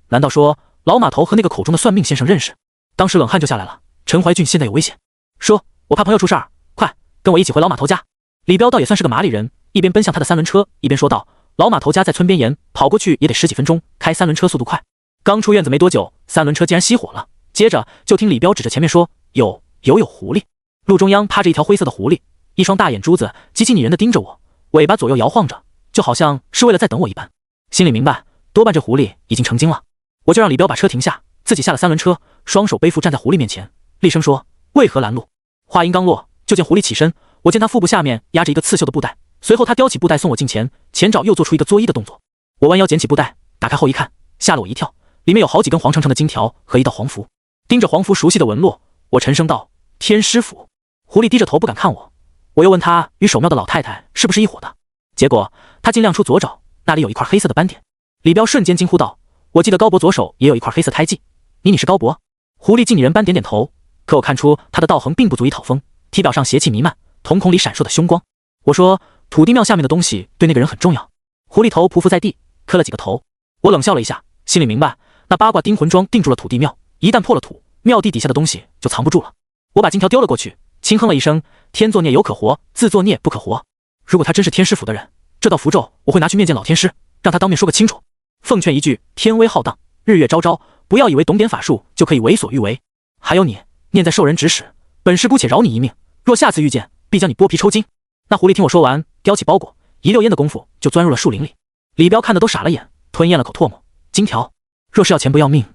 难道说老码头和那个口中的算命先生认识？当时冷汗就下来了。陈怀俊现在有危险，说我怕朋友出事儿，快跟我一起回老码头家。李彪倒也算是个麻利人，一边奔向他的3轮车，一边说道，老码头家在村边沿，跑过去也得10几分钟，开3轮车速度快。刚出院子没多久，3轮车竟然熄火了，接着就听李彪指着前面说，有狐狸。路中央趴着一条灰色的狐狸，一双大眼珠子极其拟人的盯着我，尾巴左右摇晃着，就好像是为了在等我一般。心里明白，多半这狐狸已经成精了。我就让李彪把车停下，自己下了3轮车，双手背负站在狐狸面前，厉声说，为何拦路？话音刚落，就见狐狸起身，我见他腹部下面压着一个刺绣的布袋，随后他叼起布袋送我近前，前爪又做出一个作揖的动作。我弯腰捡起布袋，打开后一看，吓了我一跳，里面有好几根黄澄澄的金条和一道黄符。盯着黄符熟悉的纹络，我沉声道，天师府。狐狸低着头不敢看我，我又问他与守庙的老太太是不是一伙的，结果他竟亮出左爪，那里有一块黑色的斑点。李彪瞬间惊呼道，我记得高伯左手也有一块黑色胎记，你是高伯？狐狸竟拟人般点点头，可我看出他的道行并不足以讨封，体表上邪气弥漫，瞳孔里闪烁的凶光。我说，土地庙下面的东西对那个人很重要。狐狸头匍匐在地，磕了几个头。我冷笑了一下，心里明白，那八卦丁魂桩定住了土地庙，一旦破了土，庙地底下的东西就藏不住了。我把金条丢了过去，轻哼了一声，天作孽犹可活，自作孽不可活。如果他真是天师府的人，这道符咒我会拿去面见老天师，让他当面说个清楚。奉劝一句，天威浩荡，日月昭昭，不要以为懂点法术就可以为所欲为。还有你，念在受人指使，本师姑且饶你一命，若下次遇见，必将你剥皮抽筋。那狐狸听我说完，叼起包裹，一溜烟的功夫就钻入了树林里。李彪看得都傻了眼，吞咽了口唾沫。金条，若是要钱不要命，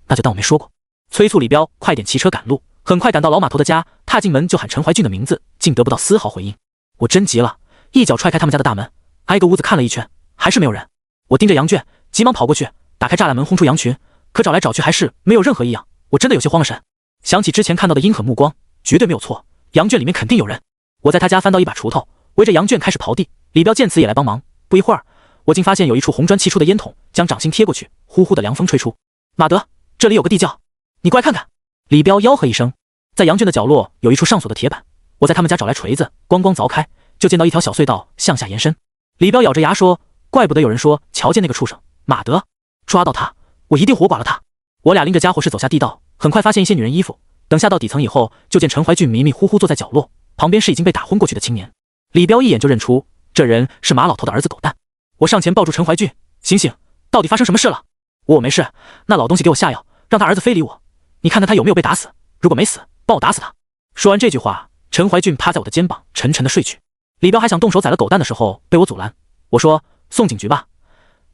那就当我没说过。催促李彪快点骑车赶路，很快赶到老码头的家，踏进门就喊陈怀俊的名字，竟得不到丝毫回应。我真急了，一脚踹开他们家的大门，挨个屋子看了一圈，还是没有人。我盯着羊圈，急忙跑过去，打开栅栏门轰出羊群，可找来找去还是没有任何异样，我真的有些慌了神。想起之前看到的阴狠目光，绝对没有错，羊圈里面肯定有人。我在他家翻到一把锄头，围着羊圈开始刨地。李彪见此也来帮忙。不一会儿，我竟发现有一处红砖砌出的烟筒，将掌心贴过去，呼呼的凉风吹出。马德，这里有个地窖，你过来看看。李彪吆喝一声，在羊圈的角落有一处上锁的铁板，我在他们家找来锤子，咣咣凿开，就见到一条小隧道向下延伸。李彪咬着牙说，怪不得有人说瞧见那个畜生，马德，抓到他，我一定活剐了他。我俩拎着家伙事走下地道，很快发现一些女人衣服。等下到底层以后，就见陈怀俊迷迷糊糊坐在角落，旁边是已经被打昏过去的青年。李彪一眼就认出这人是马老头的儿子狗蛋。我上前抱住陈怀俊，醒醒，到底发生什么事了？我没事，那老东西给我下药，让他儿子非礼我。你看看他有没有被打死？如果没死，帮我打死他。说完这句话，陈怀俊趴在我的肩膀沉沉的睡去。李彪还想动手宰了狗蛋的时候，被我阻拦。我说，送警局吧，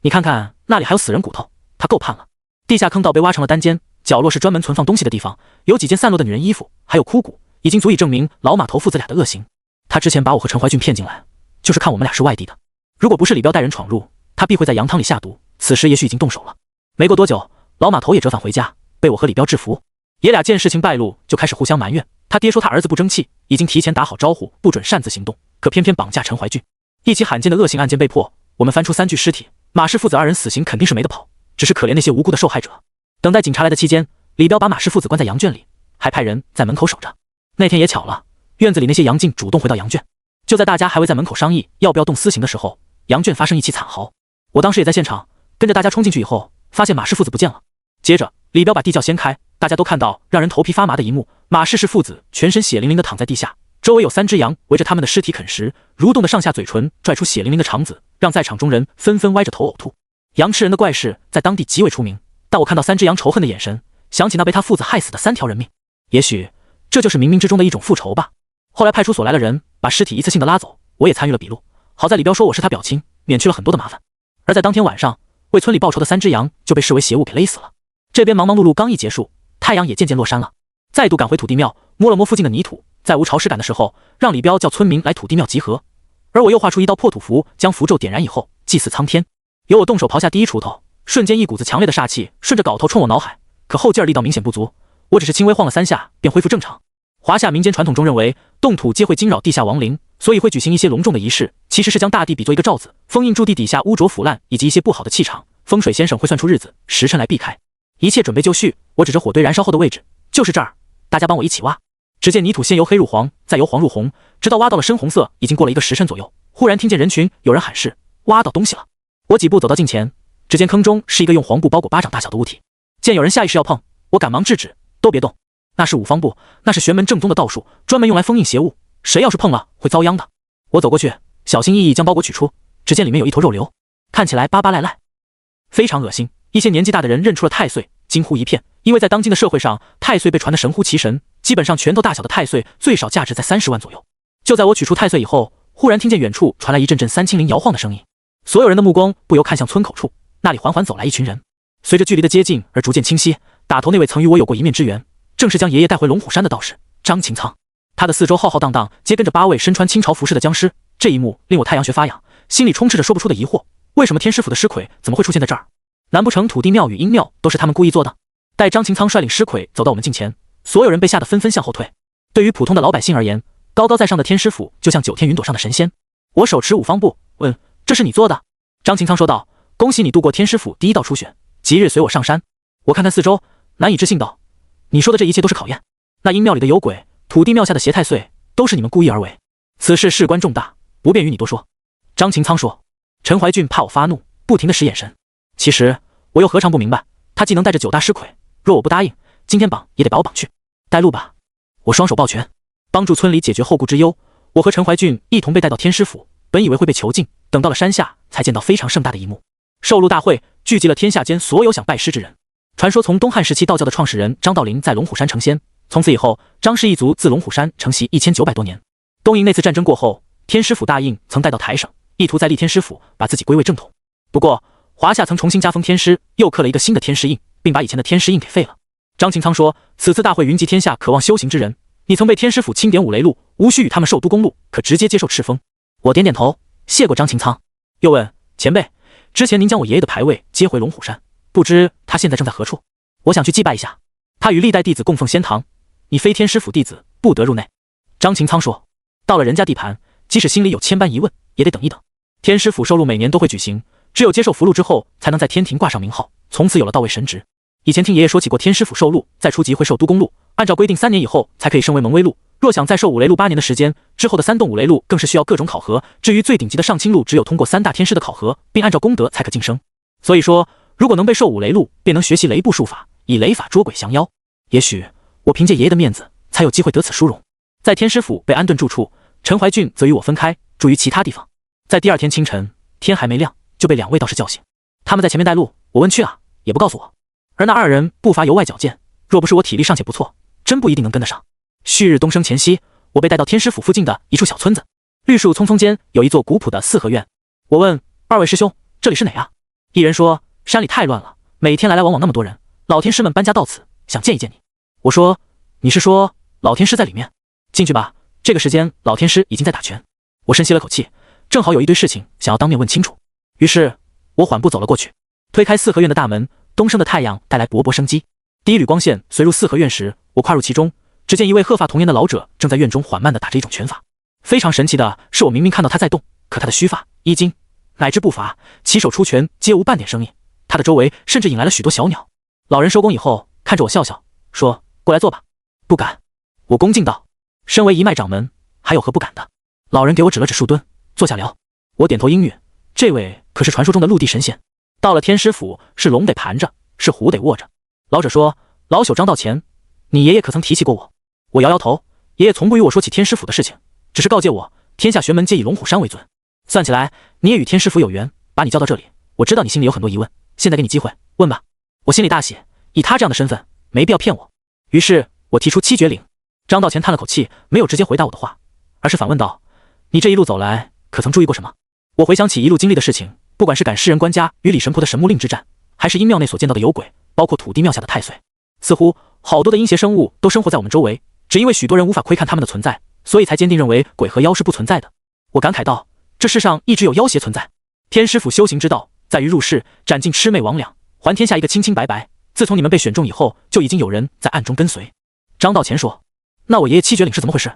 你看看那里还有死人骨头，他够判了。地下坑道被挖成了单间，角落是专门存放东西的地方，有几件散落的女人衣服，还有枯骨，已经足以证明老码头父子俩的恶行。他之前把我和陈怀俊骗进来，就是看我们俩是外地的。如果不是李彪带人闯入，他必会在羊汤里下毒，此时也许已经动手了。没过多久，老码头也折返回家，被我和李彪制服。爷俩见事情败露，就开始互相埋怨。他爹说他儿子不争气，已经提前打好招呼，不准擅自行动，可偏偏绑架陈怀俊。一起罕见的恶性案件被破，我们翻出3具尸体，马氏父子2人死刑肯定是没得跑，只是可怜那些无辜的受害者。等待警察来的期间，李彪把马氏父子关在羊圈里，还派人在门口守着。那天也巧了，院子里那些羊竟主动回到羊圈。就在大家还未在门口商议要不要动私刑的时候，羊圈发生一起惨嚎。我当时也在现场，跟着大家冲进去以后，发现马氏父子不见了。接着李彪把地窖掀开，大家都看到让人头皮发麻的一幕，马氏氏父子全身血淋淋地躺在地下，周围有3只羊围着他们的尸体啃食，蠕动的上下嘴唇拽出血淋淋的肠子，让在场中人纷纷歪着头呕吐。羊吃人的怪事在当地极为出名，但我看到3只羊仇恨的眼神，想起那被他父子害死的3条人命，也许这就是冥冥之中的一种复仇吧。后来派出所来了人，把尸体一次性的拉走，我也参与了笔录。好在李彪说我是他表亲，免去了很多的麻烦。而在当天晚上，为村里报仇的3只羊就被视为邪物给勒死了。这边忙忙碌碌刚一结束，太阳也渐渐落山了，再度赶回土地庙，摸了摸附近的泥土，在无潮湿感的时候，让李彪叫村民来土地庙集合。而我又画出一道破土符，将符咒点燃以后祭祀苍天。由我动手刨下第一锄头，瞬间一股子强烈的煞气顺着镐头冲我脑海，可后劲儿力道明显不足，我只是轻微晃了3下便恢复正常。华夏民间传统中认为，动土皆会惊扰地下亡灵，所以会举行一些隆重的仪式，其实是将大地比作一个罩子，封印住地底下污浊腐烂以及一些不好的气场。风水先生会算出日子时辰来避开。一切准备就绪，我指着火堆燃烧后的位置，就是这儿，大家帮我一起挖。只见泥土先由黑入黄，再由黄入红，直到挖到了深红色，已经过了1个时辰左右。忽然听见人群有人喊是挖到东西了。我几步走到近前，只见坑中是一个用黄布包裹巴掌大小的物体。见有人下意识要碰，我赶忙制止，都别动。那是五方布，那是玄门正宗的道术，专门用来封印邪物，谁要是碰了会遭殃的。我走过去，小心翼翼将包裹取出，只见里面有一坨肉瘤，看起来巴巴赖赖，非常恶心。一些年纪大的人认出了太岁，惊呼一片，因为在当今的社会上，太岁被传得神乎其神，基本上拳头大小的太岁最少价值在30万左右。就在我取出太岁以后，忽然听见远处传来一阵阵三清灵摇晃的声音，所有人的目光不由看向村口处，那里缓缓走来一群人，随着距离的接近而逐渐清晰。打头那位曾与我有过一面之缘，正是将爷爷带回龙虎山的道士张擎苍，他的四周浩浩荡荡皆跟着8位身穿清朝服饰的僵尸。这一幕令我太阳穴发痒，心里充斥着说不出的疑惑，为什么天师府的尸魁怎么会出现在这儿？难不成土地庙与阴庙都是他们故意做的？待张擎苍率领尸魁走到我们近前，所有人被吓得纷纷向后退。对于普通的老百姓而言，高高在上的天师府就像9天云朵上的神仙。我手持五方布，问：这是你做的？张擎苍说道：恭喜你度过天师府第1道初选，即日随我上山。我看看四周，难以置信道：你说的这一切都是考验？那阴庙里的有鬼，土地庙下的邪太岁，都是你们故意而为？此事事关重大，不便与你多说。张擎苍说。陈怀俊怕我发怒，不停地使眼神。其实我又何尝不明白，他既能带着9大尸魁，若我不答应，今天绑也得把我绑去。带路吧。我双手抱拳，帮助村里解决后顾之忧。我和陈怀俊一同被带到天师府，本以为会被囚禁，等到了山下，才见到非常盛大的一幕。授禄大会聚集了天下间所有想拜师之人。传说从东汉时期道教的创始人张道陵在龙虎山成仙，从此以后，张氏一族自龙虎山承袭1900多年。东瀛那次战争过后，天师府大印曾带到台省，意图在立天师府把自己归为正统。不过华夏曾重新加封天师，又刻了一个新的天师印，并把以前的天师印给废了。张擎苍说，此次大会云集天下渴望修行之人，你曾被天师府钦点5雷路，无需与他们受督公路，可直接接受敕封。我点点头，谢过张擎苍。又问前辈，之前您将我爷爷的牌位接回龙虎山，不知他现在正在何处？我想去祭拜一下。他与历代弟子供奉仙堂，你非天师府弟子，不得入内。张擎苍说，到了人家地盘，即使心里有千般疑问，也得等一等。天师府授禄每年都会举行，只有接受符箓之后，才能在天庭挂上名号，从此有了到位神职。以前听爷爷说起过天师府授禄，在初级会授督公禄，按照规定3年以后才可以升为蒙威禄，若想再授5雷禄8年的时间，之后的3洞5雷禄更是需要各种考核，至于最顶级的上清禄，只有通过3大天师的考核，并按照功德才可晋升。所以说，如果能被授5雷禄，便能学习雷部术法，以雷法捉鬼降妖。也许我凭借爷爷的面子，才有机会得此殊荣。在天师府被安顿住处，陈怀俊则与我分开，住于其他地方。在第2天清晨，天还没亮，就被2位道士叫醒。他们在前面带路，我问去啊，也不告诉我。而那2人步伐由外矫健，若不是我体力尚且不错，真不一定能跟得上。旭日东升前夕，我被带到天师府附近的一处小村子，绿树葱葱间有一座古朴的4合院。我问2位师兄，这里是哪啊？一人说，山里太乱了，每天来来往往那么多人，老天师们搬家到此，想见一见你。我说，你是说老天师在里面？进去吧，这个时间老天师已经在打拳。我深吸了口气，正好有一堆事情想要当面问清楚，于是我缓步走了过去，推开4合院的大门，东升的太阳带来勃勃生机。第一缕光线随入4合院时，我跨入其中，只见一位鹤发童颜的老者正在院中缓慢地打着一种拳法。非常神奇的是，我明明看到他在动，可他的须发、衣襟乃至步伐，起手出拳皆无半点声音。他的周围甚至引来了许多小鸟。老人收工以后，看着我笑笑，说：过来坐吧。不敢。我恭敬道：身为一脉掌门，还有何不敢的？老人给我指了指树墩，坐下聊。我点头应允。这位可是传说中的陆地神仙，到了天师府，是龙得盘着，是虎得握着。老者说：老朽张道前，你爷爷可曾提起过我？我摇摇头，爷爷从不与我说起天师府的事情，只是告诫我，天下玄门皆以龙虎山为尊。算起来，你也与天师府有缘，把你叫到这里，我知道你心里有很多疑问，现在给你机会，问吧。我心里大喜，以他这样的身份，没必要骗我。于是我提出七绝岭。张道乾叹了口气，没有直接回答我的话，而是反问道：你这一路走来，可曾注意过什么？我回想起一路经历的事情，不管是赶诗人官家与李神婆的神木令之战，还是阴庙内所见到的有鬼，包括土地庙下的太岁，似乎好多的阴邪生物都生活在我们周围，只因为许多人无法窥看他们的存在，所以才坚定认为鬼和妖是不存在的。我感慨道：这世上一直有妖邪存在。天师府修行之道，在于入世斩尽魑魅魍魉，还天下一个清清白白。自从你们被选中以后，就已经有人在暗中跟随。张道乾说：那我爷爷七绝岭是怎么回事？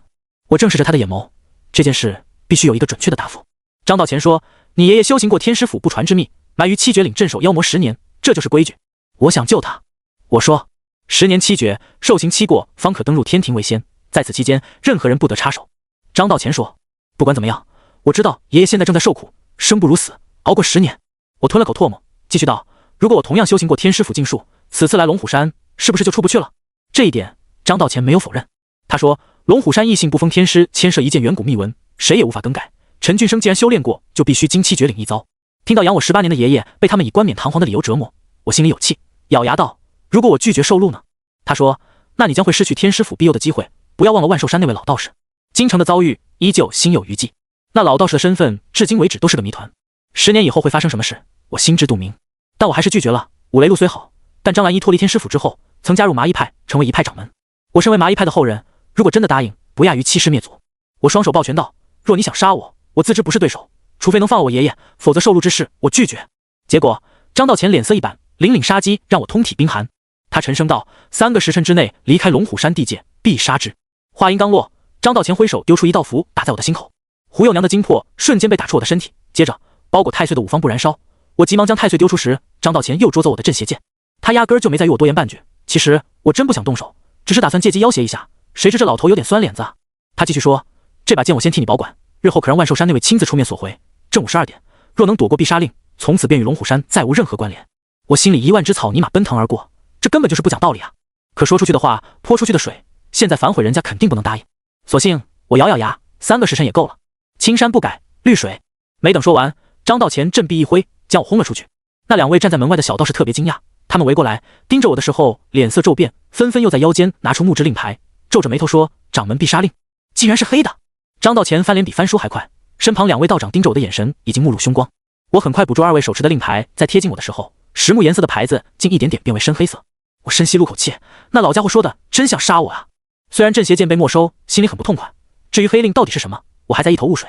我正视着他的眼眸，这件事必须有一个准确的答复。张道乾说：你爷爷修行过天师府不传之秘，埋于七绝岭镇守妖魔10年，这就是规矩。我想救他。我说：10年7绝，受刑期过方可登入天庭为仙，在此期间任何人不得插手。张道乾说：不管怎么样，我知道爷爷现在正在受苦，生不如死，熬过10年。我吞了口唾沫，继续道：如果我同样修行过天师府禁术，此次来龙虎山是不是就出不去了？这一点张道乾没有否认。他说：龙虎山异姓不封天师牵涉一件远古秘文，谁也无法更改。陈俊生既然修炼过，就必须经七绝岭一遭。听到养我18年的爷爷被他们以冠冕堂皇的理由折磨，我心里有气，咬牙道：如果我拒绝受禄呢？他说：那你将会失去天师府庇佑的机会，不要忘了万寿山那位老道士。京城的遭遇依旧心有余悸，那老道士的身份至今为止都是个谜团。10年以后会发生什么事，我心知肚明，但我还是拒绝了。五雷路虽好，但张兰一脱离天师府之后，曾加入麻衣派，成为一派掌门。我身为麻衣派的后人，如果真的答应，不亚于欺师灭祖。我双手抱拳道：若你想杀我，我自知不是对手，除非能放了我爷爷，否则受禄之事我拒绝。结果张道乾脸色一板，凛凛杀机让我通体冰寒。他沉声道：3个时辰之内离开龙虎山地界，必杀之。话音刚落，张道乾挥手丢出一道符，打在我的心口。胡幼娘的精魄瞬间被打出我的身体，接着包裹太岁的五方不燃烧。我急忙将太岁丢出时，张道乾又捉走我的镇邪剑。他压根儿就没再与我多言半句。其实我真不想动手，只是打算借机要挟一下，谁知这老头有点酸脸子啊。他继续说：这把剑我先替你保管，日后可让万寿山那位亲自出面索回。正午12点，若能躲过必杀令，从此便与龙虎山再无任何关联。我心里1万只草泥马奔腾而过，这根本就是不讲道理啊！可说出去的话，泼出去的水，现在反悔人家肯定不能答应。索性我咬咬牙，3个时辰也够了。青山不改，绿水。没等说完，张道乾振臂一挥，将我轰了出去。那2位站在门外的小道士特别惊讶，他们围过来盯着我的时候，脸色骤变，纷纷又在腰间拿出木质令牌，皱着眉头说：掌门必杀令，竟然是黑的！张道乾翻脸比翻书还快，身旁2位道长盯着我的眼神已经目露凶光。我很快捕捉2位手持的令牌，在贴近我的时候，实木颜色的牌子竟一点点变为深黑色。我深吸入口气，那老家伙说的真想杀我啊！虽然镇邪剑被没收，心里很不痛快。至于黑令到底是什么，我还在一头雾水。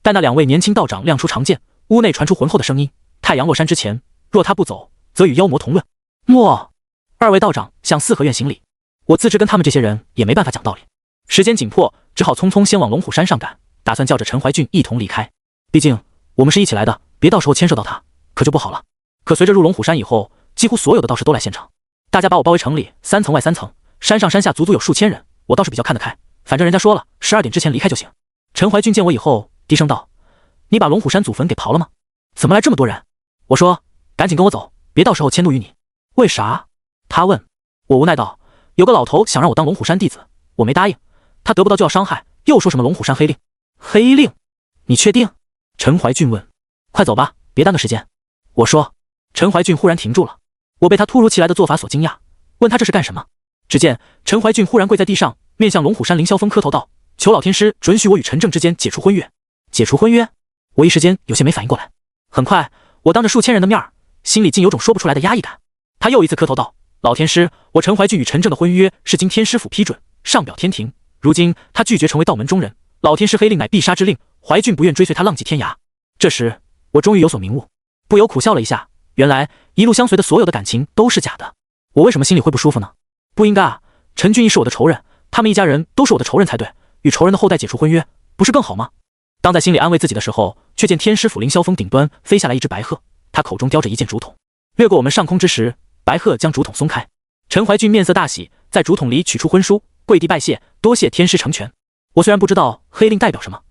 待那2位年轻道长亮出长剑，屋内传出浑厚的声音：太阳落山之前，若他不走，则与妖魔同论。莫！2位道长向4合院行礼。我自知跟他们这些人也没办法讲道理，时间紧迫，只好匆匆先往龙虎山上赶，打算叫着陈怀俊一同离开。毕竟我们是一起来的，别到时候牵涉到他，可就不好了。可随着入龙虎山以后，几乎所有的道士都来现场，大家把我包围城里，3层外3层，山上山下足足有数千人。我倒是比较看得开，反正人家说了，12点之前离开就行。陈怀俊见我以后，低声道：你把龙虎山祖坟给刨了吗？怎么来这么多人？我说：赶紧跟我走，别到时候迁怒于你。为啥？他问。我无奈道：有个老头想让我当龙虎山弟子，我没答应，他得不到就要伤害，又说什么龙虎山黑令。黑令？你确定？陈怀俊问。快走吧，别耽搁时间。我说。陈怀俊忽然停住了，我被他突如其来的做法所惊讶，问他这是干什么。只见陈怀俊忽然跪在地上，面向龙虎山凌霄峰磕头道：求老天师准许我与陈正之间解除婚约。解除婚约？我一时间有些没反应过来。很快，我当着数千人的面，心里竟有种说不出来的压抑感。他又一次磕头道：老天师，我陈怀俊与陈正的婚约是经天师府批准，上表天庭。如今他拒绝成为道门中人，老天师黑令乃必杀之令，怀俊不愿追随他浪迹天涯。这时我终于有所明悟，不由苦笑了一下。原来一路相随的所有的感情都是假的，我为什么心里会不舒服呢？不应该啊，陈俊义是我的仇人，他们一家人都是我的仇人才对，与仇人的后代解除婚约，不是更好吗？当在心里安慰自己的时候，却见天师府凌霄峰顶端飞下来一只白鹤，他口中叼着一件竹筒，掠过我们上空之时，白鹤将竹筒松开。陈怀俊面色大喜，在竹筒里取出婚书，跪地拜谢，多谢天师成全。我虽然不知道黑令代表什么，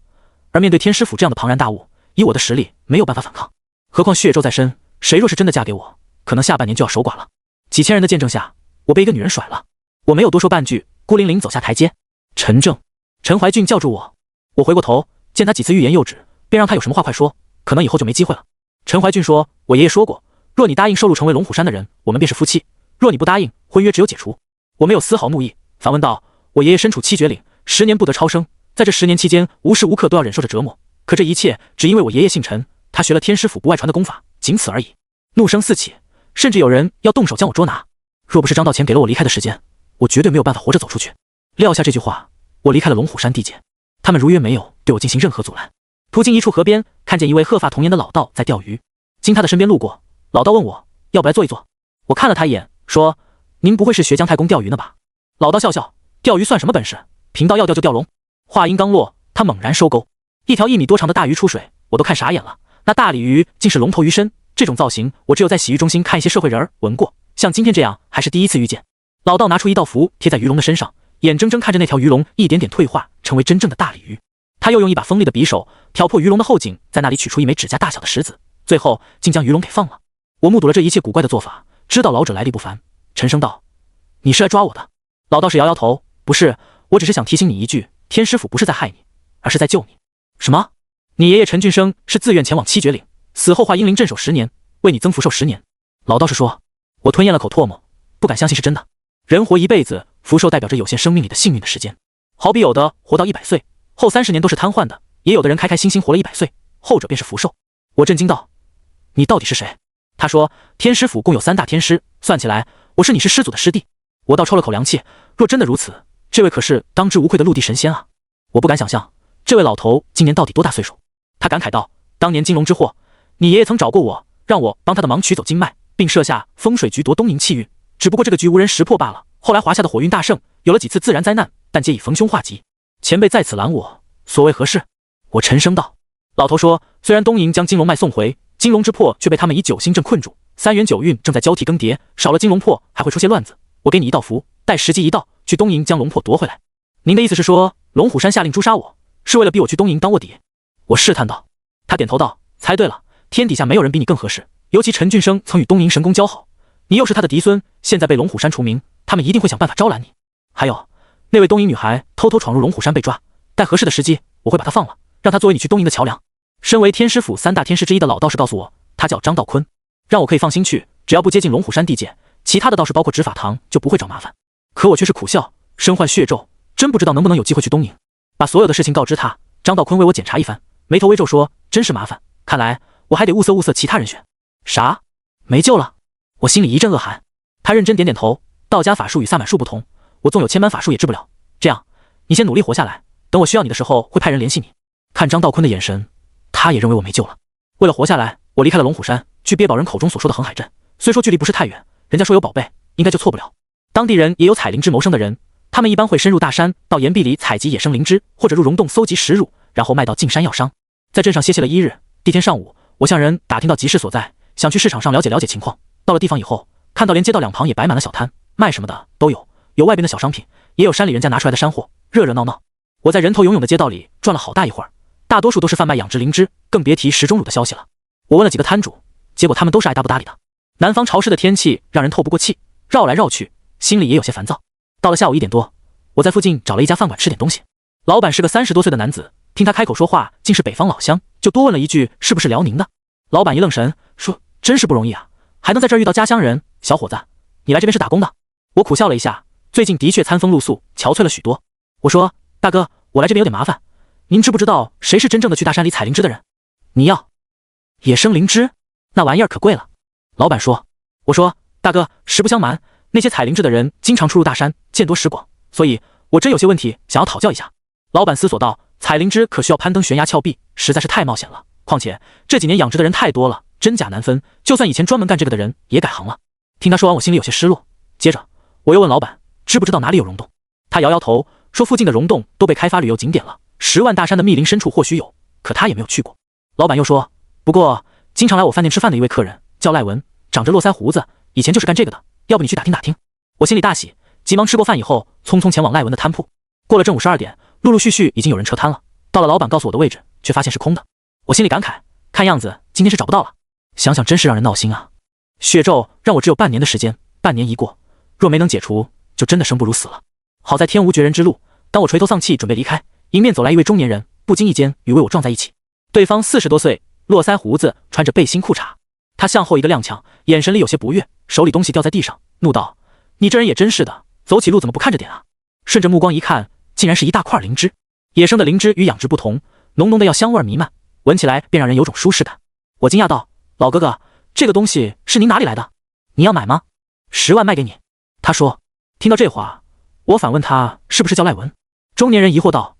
而面对天师府这样的庞然大物，以我的实力没有办法反抗，何况血咒在身，谁若是真的嫁给我，可能下半年就要守寡了。几千人的见证下，我被一个女人甩了。我没有多说半句，孤零零走下台阶。陈正，陈怀俊叫住我，我回过头，见他几次欲言又止，便让他有什么话快说，可能以后就没机会了。陈怀俊说，我爷爷说过，若你答应收录成为龙虎山的人，我们便是夫妻；若你不答应，婚约只有解除。我没有丝毫怒意，反问道，我爷爷身处七绝岭，10年不得超生，在这10年期间，无时无刻都要忍受着折磨，可这一切只因为我爷爷姓陈，他学了天师府不外传的功法，仅此而已。怒声四起，甚至有人要动手将我捉拿。若不是张道乾给了我离开的时间，我绝对没有办法活着走出去。撂下这句话，我离开了龙虎山地界，他们如约没有对我进行任何阻拦。途经一处河边，看见一位鹤发童颜的老道在钓鱼，经他的身边路过，老道问我要不来坐一坐。我看了他一眼，说：“您不会是学姜太公钓鱼呢吧？”老道笑笑：“钓鱼算什么本事？贫道要钓就钓龙。”话音刚落，他猛然收钩，一条1米多长的大鱼出水，我都看傻眼了。那大鲤鱼竟是龙头鱼身，这种造型我只有在洗浴中心看一些社会人儿闻过，像今天这样还是第一次遇见。老道拿出一道符贴在鱼龙的身上，眼睁睁看着那条鱼龙一点点退化，成为真正的大鲤鱼。他又用一把锋利的匕首挑破鱼龙的后颈，在那里取出一枚指甲大小的石子，最后竟将鱼龙给放了。我目睹了这一切古怪的做法，知道老者来历不凡，沉声道：“你是来抓我的？”老道士摇摇头：“不是，我只是想提醒你一句，天师府不是在害你，而是在救你。”什么？你爷爷陈俊生是自愿前往七绝岭，死后化阴灵镇守10年，为你增福寿10年。老道士说。我吞咽了口唾沫，不敢相信是真的。人活一辈子，福寿代表着有限生命里的幸运的时间，好比有的活到100岁，后30年都是瘫痪的，也有的人开开心心活了100岁，后者便是福寿。我震惊道：“你到底是谁？”他说：“天师府共有3大天师，算起来，我是你师祖的师弟。”我倒抽了口凉气，若真的如此，这位可是当之无愧的陆地神仙啊！我不敢想象，这位老头今年到底多大岁数？他感慨道：“当年金龙之祸，你爷爷曾找过我，让我帮他的忙取走经脉，并设下风水局夺东瀛气运，只不过这个局无人识破罢了。后来华夏的火运大盛，有了几次自然灾难，但皆以逢凶化吉。前辈在此拦我，所为何事？”我沉声道。老头说：“虽然东瀛将金龙脉送回，金龙之魄却被他们以9星阵困住，3元9运正在交替更迭，少了金龙魄还会出些乱子。我给你一道符，待时机一到，去东瀛将龙魄夺回来。”您的意思是说，龙虎山下令诛杀我，是为了逼我去东瀛当卧底？我试探道。他点头道：“猜对了，天底下没有人比你更合适，尤其陈俊生曾与东瀛神功交好，你又是他的嫡孙，现在被龙虎山除名，他们一定会想办法招揽你。还有，那位东瀛女孩偷偷闯入龙虎山被抓，待合适的时机，我会把她放了，让她作为你去东瀛的桥梁。”身为天师府3大天师之一的老道士告诉我，他叫张道坤，让我可以放心去，只要不接近龙虎山地界，其他的道士包括执法堂就不会找麻烦。可我却是苦笑，身患血咒，真不知道能不能有机会去东瀛。把所有的事情告知他，张道坤为我检查一番，眉头微皱说：“真是麻烦，看来我还得物色物色其他人选。”啥？没救了？我心里一阵恶寒。他认真点点头，道家法术与萨满术不同，我纵有千般法术也治不了。这样，你先努力活下来，等我需要你的时候会派人联系你。看张道坤的眼神，他也认为我没救了。为了活下来，我离开了龙虎山，据鳖宝人口中所说的恒海镇，虽说距离不是太远，人家说有宝贝，应该就错不了。当地人也有采灵芝谋生的人，他们一般会深入大山，到岩壁里采集野生灵芝，或者入溶洞搜集食乳，然后卖到进山药商。在镇上歇息了1日，第天上午，我向人打听到集市所在，想去市场上了解了解情况。到了地方以后，看到连街道两旁也摆满了小摊，卖什么的都有，有外边的小商品，也有山里人家拿出来的山货，热热闹闹。我在人头涌涌的街道里转了好大一会儿，大多数都是贩卖养殖灵芝，更别提食中乳的消息了。我问了几个摊主，结果他们都是爱搭不搭理的。南方潮湿的天气让人透不过气，绕来绕去，心里也有些烦躁。到了下午1点多，我在附近找了一家饭馆吃点东西。老板是个30多岁的男子，听他开口说话竟是北方老乡，就多问了一句是不是辽宁的。老板一愣神，说：“真是不容易啊，还能在这儿遇到家乡人。小伙子，你来这边是打工的？”我苦笑了一下，最近的确餐风露宿，憔悴了许多。我说：“大哥，我来这边有点麻烦，您知不知道谁是真正的去大山里采灵芝的人？”你要野生灵芝？那玩意儿可贵了。老板说。我说：“大哥，实不相瞒，那些采灵芝的人经常出入大山，见多识广，所以我真有些问题想要讨教一下。”老板思索道：“采灵芝可需要攀登悬崖峭壁，实在是太冒险了。况且这几年养殖的人太多了，真假难分，就算以前专门干这个的人也改行了。”听他说完，我心里有些失落。接着我又问老板，知不知道哪里有溶洞？他摇摇头，说附近的溶洞都被开发旅游景点了，10万大山的密林深处或许有，可他也没有去过。老板又说：“不过经常来我饭店吃饭的一位客人叫赖文，长着络腮胡子，以前就是干这个的，要不你去打听打听。”我心里大喜，急忙吃过饭以后，匆匆前往赖文的摊铺。过了正午12点，陆陆续续已经有人撤摊了。到了老板告诉我的位置，却发现是空的。我心里感慨，看样子今天是找不到了。想想真是让人闹心啊！血咒让我只有半年的时间，半年一过，若没能解除，就真的生不如死了。好在天无绝人之路，当我垂头丧气准备离开，迎面走来一位中年人，不经意间与我撞在一起。对方40多岁，络腮胡子，穿着背心裤衩。他向后一个踉跄，眼神里有些不悦，手里东西掉在地上，怒道：“你这人也真是的，走起路怎么不看着点啊？”顺着目光一看，竟然是一大块灵芝。野生的灵芝与养殖不同，浓浓的药香味弥漫，闻起来便让人有种舒适感。我惊讶道：“老哥哥，这个东西是您哪里来的？你要买吗？10万卖给你。”他说。听到这话，我反问他是不是叫赖文。中年人疑惑道：“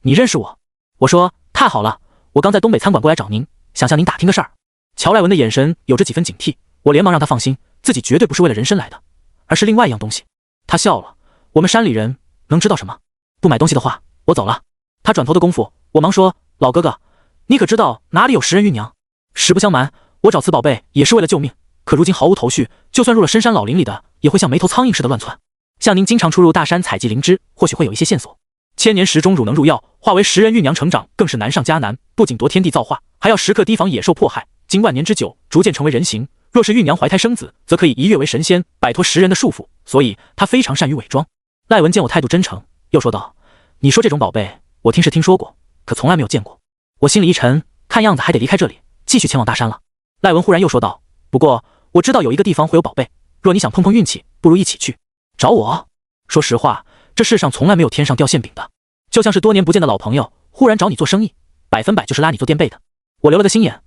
你认识我？”我说：“太好了，我刚在东北餐馆过来找您，想向您打听个事儿。”乔赖文的眼神有着几分警惕，我连忙让他放心，自己绝对不是为了人参来的，而是另外一样东西。他笑了：“我们山里人能知道什么？不买东西的话，我走了。”他转头的功夫，我忙说：“老哥哥，你可知道哪里有食人玉娘？”实不相瞒，我找此宝贝也是为了救命，可如今毫无头绪，就算入了深山老林里的，也会像没头苍蝇似的乱窜。像您经常出入大山采集灵芝，或许会有一些线索。千年石中汝能入药，化为食人玉娘成长，更是难上加难，不仅夺天地造化，还要时刻提防野兽迫害。经万年之久，逐渐成为人形。若是玉娘怀胎生子，则可以一跃为神仙，摆脱食人的束缚。所以她非常善于伪装。赖文见我态度真诚，又说道：“你说这种宝贝，我听是听说过，可从来没有见过。”我心里一沉，看样子还得离开这里，继续前往大山了。赖文忽然又说道：“不过我知道有一个地方会有宝贝，若你想碰碰运气，不如一起去。”找我？说实话，这世上从来没有天上掉馅饼的，就像是多年不见的老朋友忽然找你做生意，100%就是拉你做垫背的。我留了个心眼，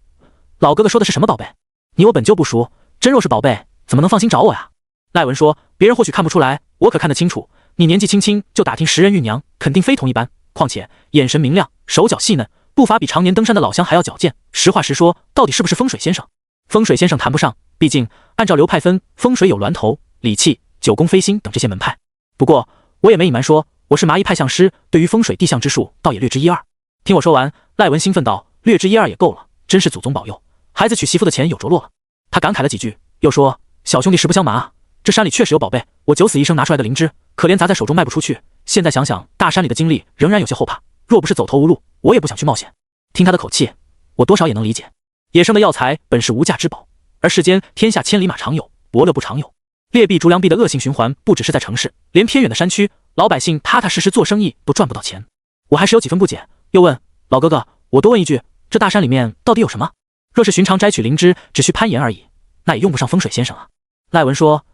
老哥哥说的是什么宝贝？你我本就不熟，真若是宝贝，怎么能放心找我呀？赖文说：“别人或许看不出来，我可看得清楚。你年纪轻轻就打听食人玉娘，肯定非同一般。况且眼神明亮，手脚细嫩，步伐比常年登山的老乡还要矫健。实话实说，到底是不是风水先生？”风水先生谈不上，毕竟按照流派分，风水有峦头、理气、九宫飞星等这些门派。不过我也没隐瞒说，我是麻衣派相师，对于风水地象之术倒也略知一二。听我说完，赖文兴奋道：“略知一二也够了，真是祖宗保佑，孩子娶媳妇的钱有着落了。”他感慨了几句，又说：“小兄弟实不相瞒啊，这山里确实有宝贝，我九死一生拿出来的灵芝，可怜砸在手中卖不出去。现在想想，大山里的经历仍然有些后怕，若不是走投无路，我也不想去冒险。”听他的口气，我多少也能理解。野生的药材本是无价之宝，而世间天下千里马常有，伯乐不常有。劣币逐良币的恶性循环不只是在城市，连偏远的山区，老百姓踏踏实实做生意都赚不到钱。我还是有几分不解，又问：“老哥哥，我多问一句，这大山里面到底有什么？若是寻常摘取灵芝，只需攀岩而已，那也用不上风水先生啊。”赖文说：“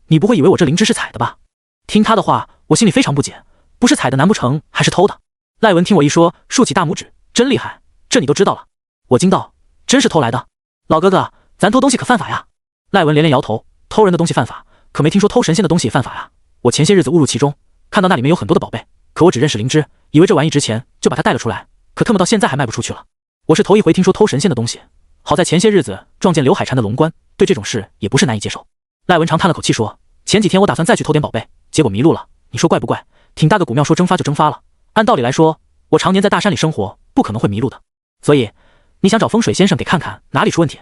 你不会以为我这灵芝是采的吧？”听他的话，我心里非常不解，不是采的难不成还是偷的？赖文听我一说，竖起大拇指：“真厉害，这你都知道了。”我惊道：“真是偷来的？老哥哥，咱偷东西可犯法呀？”赖文连连摇头：“偷人的东西犯法，可没听说偷神仙的东西也犯法呀。我前些日子误入其中，看到那里面有很多的宝贝，可我只认识灵芝，以为这玩意值钱，就把它带了出来，可特么到现在还卖不出去了。我是头一回听说偷神仙的东西，好在前些日子撞见刘海禅的龙棺，对这种事也不是难以接受。”赖文长叹了口气说：“前几天我打算再去偷点宝贝，结果迷路了，你说怪不怪？挺大个古庙说蒸发就蒸发了，按道理来说，我常年在大山里生活，不可能会迷路的。所以你想找风水先生给看看哪里出问题？”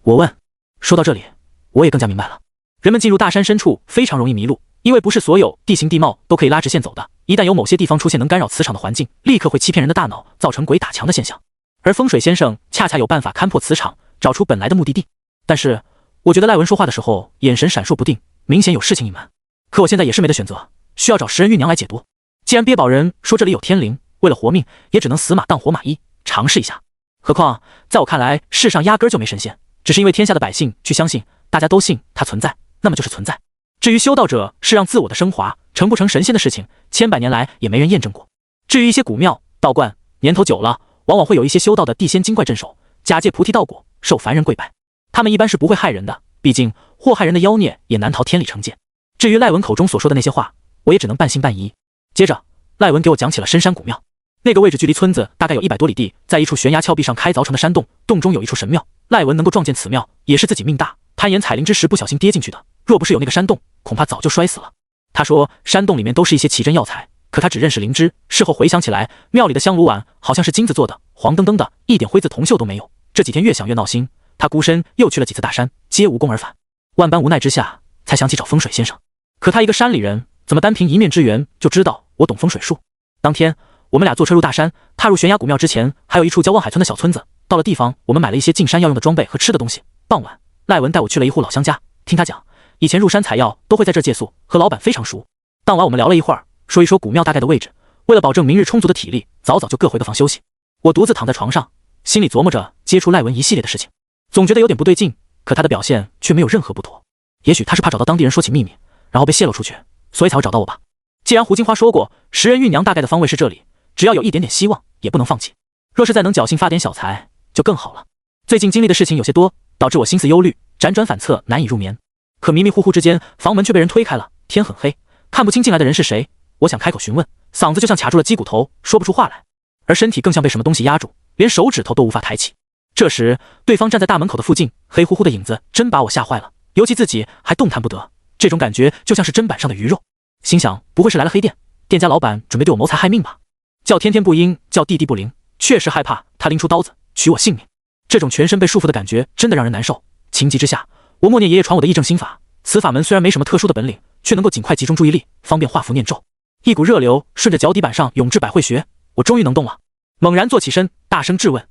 我问。说到这里，我也更加明白了，人们进入大山深处非常容易迷路，因为不是所有地形地貌都可以拉直线走的，一旦有某些地方出现能干扰磁场的环境，立刻会欺骗人的大脑，造成鬼打墙的现象。而风水先生恰恰有办法勘破磁场，找出本来的目的地。但是我觉得赖文说话的时候眼神闪烁不定，明显有事情隐瞒。可我现在也是没得选择，需要找食人玉娘来解毒。既然鳖宝人说这里有天灵，为了活命，也只能死马当活马医，尝试一下。何况在我看来，世上压根就没神仙，只是因为天下的百姓去相信，大家都信它存在，那么就是存在。至于修道者是让自我的升华，成不成神仙的事情，千百年来也没人验证过。至于一些古庙道观，年头久了，往往会有一些修道的地仙精怪镇守，假借菩提道果，受凡人跪拜。他们一般是不会害人的，毕竟祸害人的妖孽也难逃天理惩戒。至于赖文口中所说的那些话，我也只能半信半疑。接着赖文给我讲起了深山古庙。那个位置距离村子大概有100多里地，在一处悬崖峭壁上开凿成的山洞，洞中有一处神庙。赖文能够撞见此庙，也是自己命大，攀岩采灵之时不小心跌进去的，若不是有那个山洞，恐怕早就摔死了。他说山洞里面都是一些奇珍药材，可他只认识灵芝。事后回想起来，庙里的香炉碗好像是金子做的，黄澄澄的，一点灰渍铜锈都没有。这几天越想越闹心，他孤身又去了几次大山，皆无功而返。万般无奈之下，才想起找风水先生。可他一个山里人，怎么单凭一面之缘就知道我懂风水术？当天我们俩坐车入大山，踏入悬崖古庙之前，还有一处叫望海村的小村子。到了地方，我们买了一些进山要用的装备和吃的东西。傍晚，赖文带我去了一户老乡家，听他讲，以前入山采药都会在这借宿，和老板非常熟。当晚我们聊了一会儿，说一说古庙大概的位置。为了保证明日充足的体力，早早就各回个房休息。我独自躺在床上，心里琢磨着接触赖文一系列的事情，总觉得有点不对劲，可他的表现却没有任何不妥。也许他是怕找到当地人说起秘密，然后被泄露出去，所以才会找到我吧。既然胡金花说过食人玉娘大概的方位是这里，只要有一点点希望，也不能放弃。若是再能侥幸发点小财，就更好了。最近经历的事情有些多，导致我心思忧虑，辗转反侧，难以入眠。可迷迷糊糊之间，房门却被人推开了，天很黑，看不清进来的人是谁。我想开口询问，嗓子就像卡住了鸡骨头，说不出话来，而身体更像被什么东西压住，连手指头都无法抬起。这时，对方站在大门口的附近，黑乎乎的影子真把我吓坏了，尤其自己还动弹不得，这种感觉就像是砧板上的鱼肉。心想，不会是来了黑店，店家老板准备对我谋财害命吧？叫天天不应，叫地地不灵，确实害怕他拎出刀子取我性命。这种全身被束缚的感觉真的让人难受。情急之下，我默念爷爷传我的议正心法，此法门虽然没什么特殊的本领，却能够尽快集中注意力，方便画符念咒。一股热流顺着脚底板上涌至百会穴，我终于能动了。猛然坐起身，大声质问：“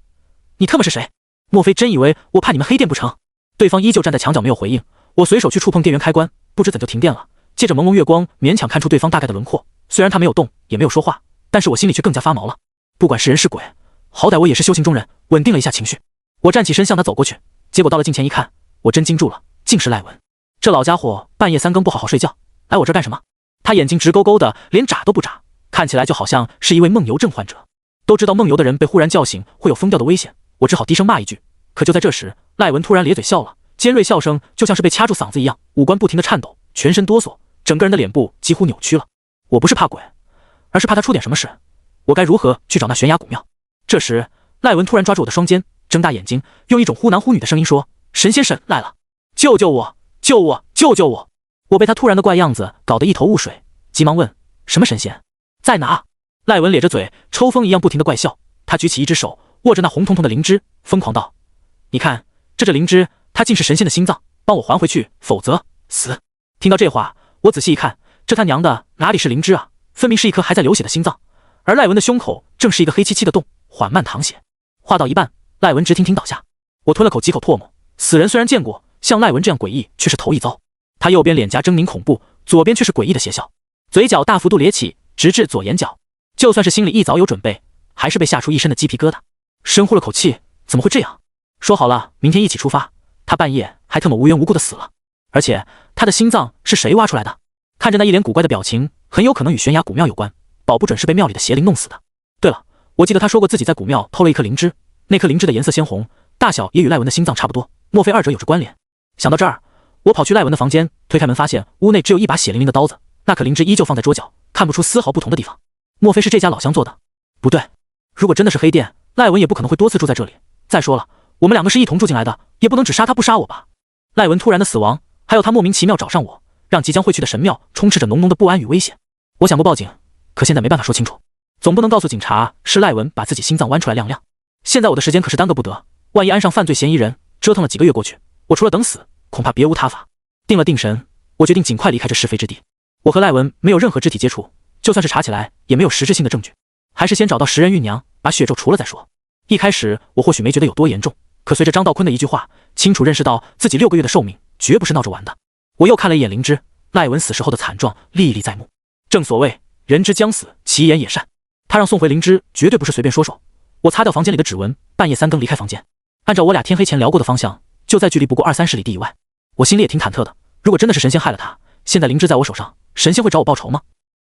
你特么是谁？莫非真以为我怕你们黑店不成？”对方依旧站在墙角没有回应。我随手去触碰电源开关，不知怎就停电了。借着朦胧月光，勉强看出对方大概的轮廓。虽然他没有动，也没有说话，但是我心里却更加发毛了。不管是人是鬼，好歹我也是修行中人，稳定了一下情绪。我站起身向他走过去，结果到了近前一看，我真惊住了，竟是赖文。这老家伙半夜3更不好好睡觉，来我这干什么？他眼睛直勾勾的，连眨都不眨，看起来就好像是一位梦游症患者。都知道梦游的人被忽然叫醒会有疯掉的危险，我只好低声骂一句。可就在这时，赖文突然咧嘴笑了，尖锐笑声就像是被掐住嗓子一样，五官不停的颤抖，全身哆嗦，整个人的脸部几乎扭曲了。我不是怕鬼，而是怕他出点什么事。我该如何去找那悬崖古庙？这时，赖文突然抓住我的双肩，睁大眼睛，用一种忽男忽女的声音说：“神仙神来了，救救我！救我！救救我！”我被他突然的怪样子搞得一头雾水，急忙问：“什么神仙？在哪？”赖文咧着嘴，抽风一样不停的怪笑。他举起一只手，握着那红彤彤的灵芝，疯狂道：“你看，这灵芝，它竟是神仙的心脏，帮我还回去，否则死！”听到这话，我仔细一看，这他娘的哪里是灵芝啊，分明是一颗还在流血的心脏，而赖文的胸口正是一个黑漆漆的洞，缓慢淌血。话到一半，赖文直挺挺倒下。我吞了几口唾沫，死人虽然见过，像赖文这样诡异却是头一遭。他右边脸颊狰狞恐怖，左边却是诡异的邪笑，嘴角大幅度咧起，直至左眼角。就算是心里一早有准备，还是被吓出一身的鸡皮疙瘩。深呼了口气，怎么会这样？说好了明天一起出发，他半夜还特么无缘无故的死了，而且他的心脏是谁挖出来的？看着那一脸古怪的表情，很有可能与悬崖古庙有关，保不准是被庙里的邪灵弄死的。对了，我记得他说过自己在古庙偷了一颗灵芝，那颗灵芝的颜色鲜红，大小也与赖文的心脏差不多，莫非二者有着关联？想到这儿，我跑去赖文的房间，推开门发现屋内只有一把血淋淋的刀子，那颗灵芝依旧放在桌角，看不出丝毫不同的地方。莫非是这家老乡做的？不对，如果真的是黑店，赖文也不可能会多次住在这里。再说了，我们两个是一同住进来的，也不能只杀他不杀我吧。赖文突然的死亡，还有他莫名其妙找上我，让即将会去的神庙充斥着浓浓的不安与危险。我想不报警，可现在没办法说清楚，总不能告诉警察是赖文把自己心脏剜出来晾晾。现在我的时间可是耽搁不得，万一安上犯罪嫌疑人，折腾了几个月过去，我除了等死，恐怕别无他法。定了定神，我决定尽快离开这是非之地。我和赖文没有任何肢体接触，就算是查起来也没有实质性的证据，还是先找到食人玉娘，把血咒除了再说。一开始我或许没觉得有多严重，可随着张道坤的一句话，清楚认识到自己6个月的寿命绝不是闹着玩的。我又看了一眼灵芝，赖文死时候的惨状历历在目。正所谓人之将死，其言也善。他让送回灵芝绝对不是随便说说。我擦掉房间里的指纹，半夜3更离开房间，按照我俩天黑前聊过的方向，就在距离不过20-30里地以外。我心里也挺忐忑的，如果真的是神仙害了他，现在灵芝在我手上，神仙会找我报仇吗？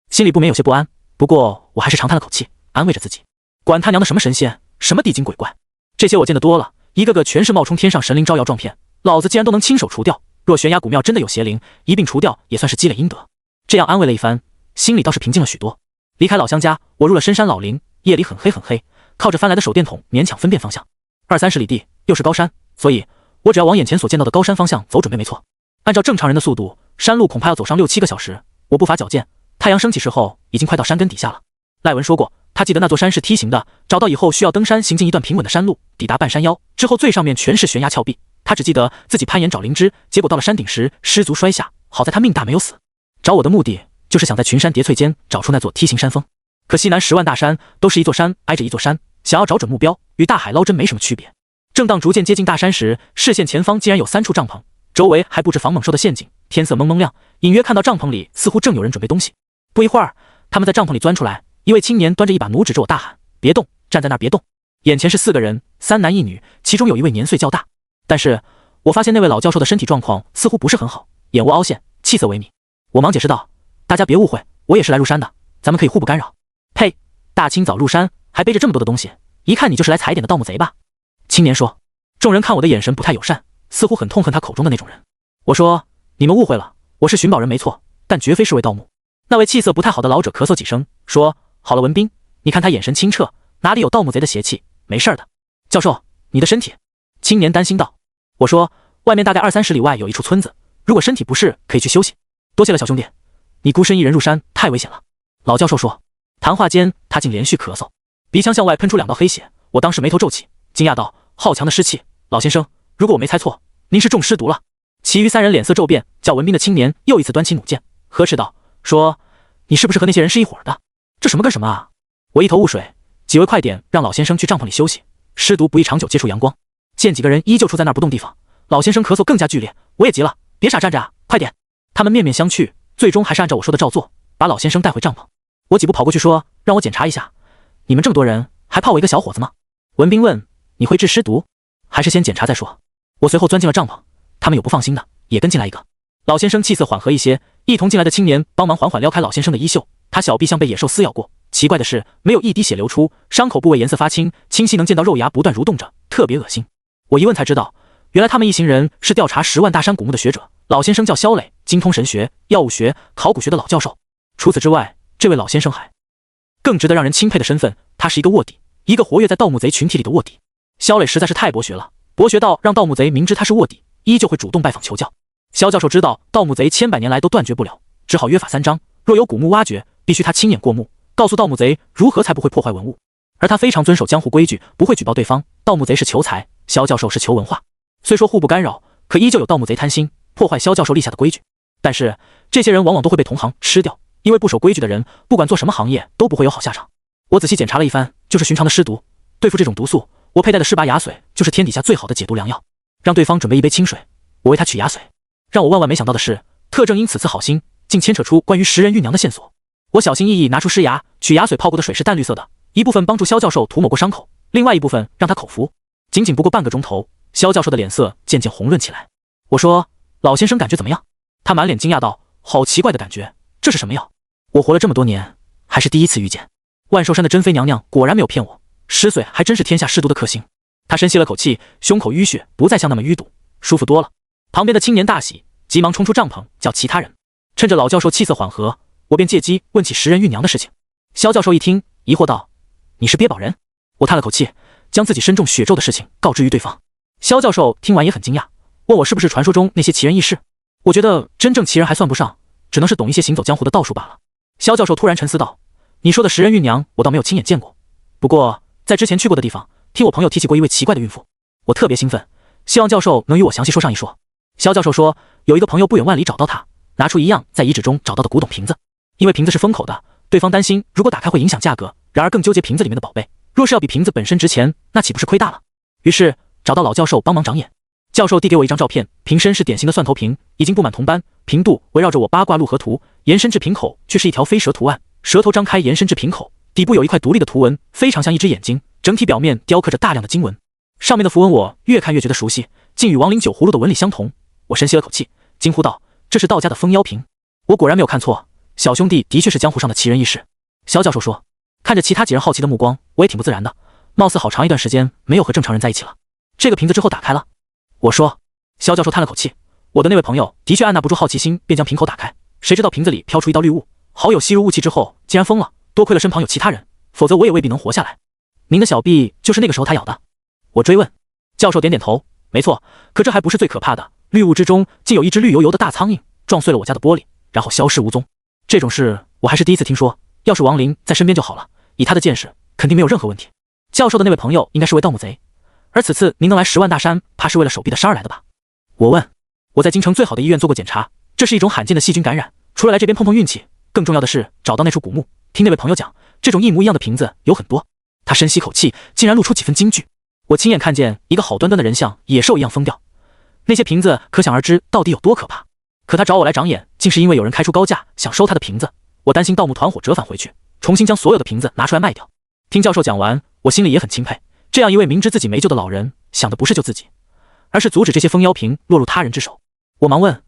心里不免有些不安，不过我还是长叹了口气，安慰着自己，管他娘的什么神仙，什么地精鬼怪，这些我见得多了，一个个全是冒充天上神灵招摇撞骗，老子既然都能亲手除掉，若悬崖古庙真的有邪灵，一并除掉也算是积累阴德。这样安慰了一番，心里倒是平静了许多。离开老乡家，我入了深山老林，夜里很黑很黑，靠着翻来的手电筒勉强分辨方向。20-30里地，又是高山，所以我只要往眼前所见到的高山方向走准备没错。按照正常人的速度，山路恐怕要走上6-7个小时。我步伐矫健，太阳升起时候已经快到山根底下了。赖文说过，他记得那座山是梯形的，找到以后需要登山行进一段平稳的山路，抵达半山腰之后，最上面全是悬崖峭壁。他只记得自己攀岩找灵芝，结果到了山顶时失足摔下，好在他命大没有死。找我的目的就是想在群山叠翠间找出那座梯形山峰。可西南10万大山都是一座山挨着一座山，想要找准目标，与大海捞针没什么区别。正当逐渐接近大山时，视线前方竟然有3处帐篷，周围还布置防猛兽的陷阱，天色蒙蒙亮，隐约看到帐篷里似乎正有人准备东西。不一会儿，他们在帐篷里钻出来，一位青年端着一把弩指着我大喊：“别动，站在那儿别动！”眼前是4个人，3男1女，其中有一位年岁较大，但是我发现那位老教授的身体状况似乎不是很好，眼窝凹陷，气色萎靡。我忙解释道：“大家别误会，我也是来入山的，咱们可以互不干扰。”呸！大清早入山还背着这么多的东西，一看你就是来踩点的盗墓贼吧？青年说。众人看我的眼神不太友善，似乎很痛恨他口中的那种人。我说：“你们误会了，我是寻宝人没错，但绝非是位盗墓。”那位气色不太好的老者咳嗽几声，说：“好了，文斌，你看他眼神清澈，哪里有盗墓贼的邪气？没事的。”教授，你的身体？青年担心道。我说：“外面大概20-30里外有一处村子，如果身体不适，可以去休息。多谢了，小兄弟。你孤身一人入山，太危险了。”老教授说。谈话间，他竟连续咳嗽，鼻腔向外喷出2道黑血。我当时眉头皱起，惊讶道：“好强的湿气！老先生，如果我没猜错，您是中尸毒了。”其余3人脸色骤变，叫文斌的青年又一次端起弩箭，呵斥道：“说，你是不是和那些人是一伙的？这什么跟什么啊？”我一头雾水，几位快点让老先生去帐篷里休息，尸毒不宜长久接触阳光。见几个人依旧处在那儿不动地方，老先生咳嗽更加剧烈，我也急了，别傻站着啊，快点！他们面面相觑，最终还是按照我说的照做，把老先生带回帐篷。我几步跑过去说：“让我检查一下，你们这么多人，还怕我一个小伙子吗？”文斌问：“你会治尸毒，还是先检查再说？”我随后钻进了帐篷，他们有不放心的，也跟进来一个。老先生气色缓和一些，一同进来的青年帮忙缓缓撩开老先生的衣袖，他小臂像被野兽撕咬过，奇怪的是没有一滴血流出，伤口部位颜色发青，清晰能见到肉芽不断蠕动着，特别恶心。我一问才知道，原来他们一行人是调查10万大山古墓的学者，老先生叫肖磊，精通神学、药物学、考古学的老教授。除此之外，这位老先生还更值得让人钦佩的身份，他是一个卧底，一个活跃在盗墓贼群体里的卧底。肖磊实在是太博学了，博学到让盗墓贼明知他是卧底，依旧会主动拜访求教。肖教授知道盗墓贼千百年来都断绝不了，只好约法3章，若有古墓挖掘，必须他亲眼过目，告诉盗墓贼如何才不会破坏文物。而他非常遵守江湖规矩，不会举报对方。盗墓贼是求财，肖教授是求文化。虽说互不干扰，可依旧有盗墓贼贪心，破坏肖教授立下的规矩。但是这些人往往都会被同行吃掉，因为不守规矩的人，不管做什么行业都不会有好下场。我仔细检查了一番，就是寻常的尸毒。对付这种毒素，我佩戴的18牙髓就是天底下最好的解毒良药。让对方准备一杯清水，我为他取牙髓。让我万万没想到的是，特正因此次好心，竟牵扯出关于食人玉娘的线索。我小心翼翼拿出狮牙，取牙髓泡过的水是淡绿色的，一部分帮助肖教授涂抹过伤口，另外一部分让他口服。仅仅不过半个钟头，肖教授的脸色渐渐红润起来。我说：“老先生感觉怎么样？”他满脸惊讶道：“好奇怪的感觉，这是什么药？我活了这么多年，还是第一次遇见。万寿山的珍妃娘娘果然没有骗我，尸髓还真是天下尸毒的克星。”他深吸了口气，胸口淤血不再像那么淤堵，舒服多了。旁边的青年大喜，急忙冲出帐篷叫其他人。趁着老教授气色缓和，我便借机问起食人玉娘的事情。肖教授一听，疑惑道：“你是鳖宝人？”我叹了口气，将自己身中血咒的事情告知于对方。肖教授听完也很惊讶，问我是不是传说中那些奇人异事。我觉得真正奇人还算不上，只能是懂一些行走江湖的道术罢了。肖教授突然沉思道：“你说的食人玉娘，我倒没有亲眼见过，不过在之前去过的地方，听我朋友提起过一位奇怪的孕妇。”我特别兴奋，希望教授能与我详细说上一说。肖教授说，有一个朋友不远万里找到他，拿出一样在遗址中找到的古董瓶子，因为瓶子是封口的，对方担心如果打开会影响价格，然而更纠结瓶子里面的宝贝，若是要比瓶子本身值钱，那岂不是亏大了？于是找到老教授帮忙长眼。教授递给我一张照片，瓶身是典型的蒜头瓶，已经布满铜斑，瓶肚围绕着我八卦鹿河图，延伸至瓶口却是一条飞蛇图案，蛇头张开延伸至瓶口，底部有一块独立的图文，非常像一只眼睛，整体表面雕刻着大量的经文，上面的符文我越看越觉得熟悉，竟与亡灵酒葫芦的纹理相同。我深吸了口气，惊呼道：“这是道家的封妖瓶！”我果然没有看错，小兄弟的确是江湖上的奇人异事。肖教授说，看着其他几人好奇的目光，我也挺不自然的，貌似好长一段时间没有和正常人在一起了。这个瓶子之后打开了，我说。肖教授叹了口气，我的那位朋友的确按捺不住好奇心，便将瓶口打开，谁知道瓶子里飘出一道绿雾，好友吸入雾气之后竟然疯了，多亏了身旁有其他人，否则我也未必能活下来。您的小臂就是那个时候他咬的？我追问。教授点点头，没错，可这还不是最可怕的，绿雾之中竟有一只绿油油的大苍蝇，撞碎了我家的玻璃，然后消失无踪。这种事我还是第一次听说，要是亡灵在身边就好了，以他的见识，肯定没有任何问题。教授的那位朋友应该是位盗墓贼，而此次您能来10万大山，怕是为了手臂的伤而来的吧？我问。我在京城最好的医院做过检查，这是一种罕见的细菌感染，除了来这边碰碰运气，更重要的是找到那处古墓。听那位朋友讲，这种一模一样的瓶子有很多。他深吸口气，竟然露出几分惊惧。我亲眼看见一个好端端的人像野兽一样疯掉，那些瓶子可想而知到底有多可怕。可他找我来长眼，竟是因为有人开出高价想收他的瓶子，我担心盗墓团伙折返回去，重新将所有的瓶子拿出来卖掉。听教授讲完，我心里也很钦佩，这样一位明知自己没救的老人，想的不是救自己，而是阻止这些封妖瓶落入他人之手。我忙问，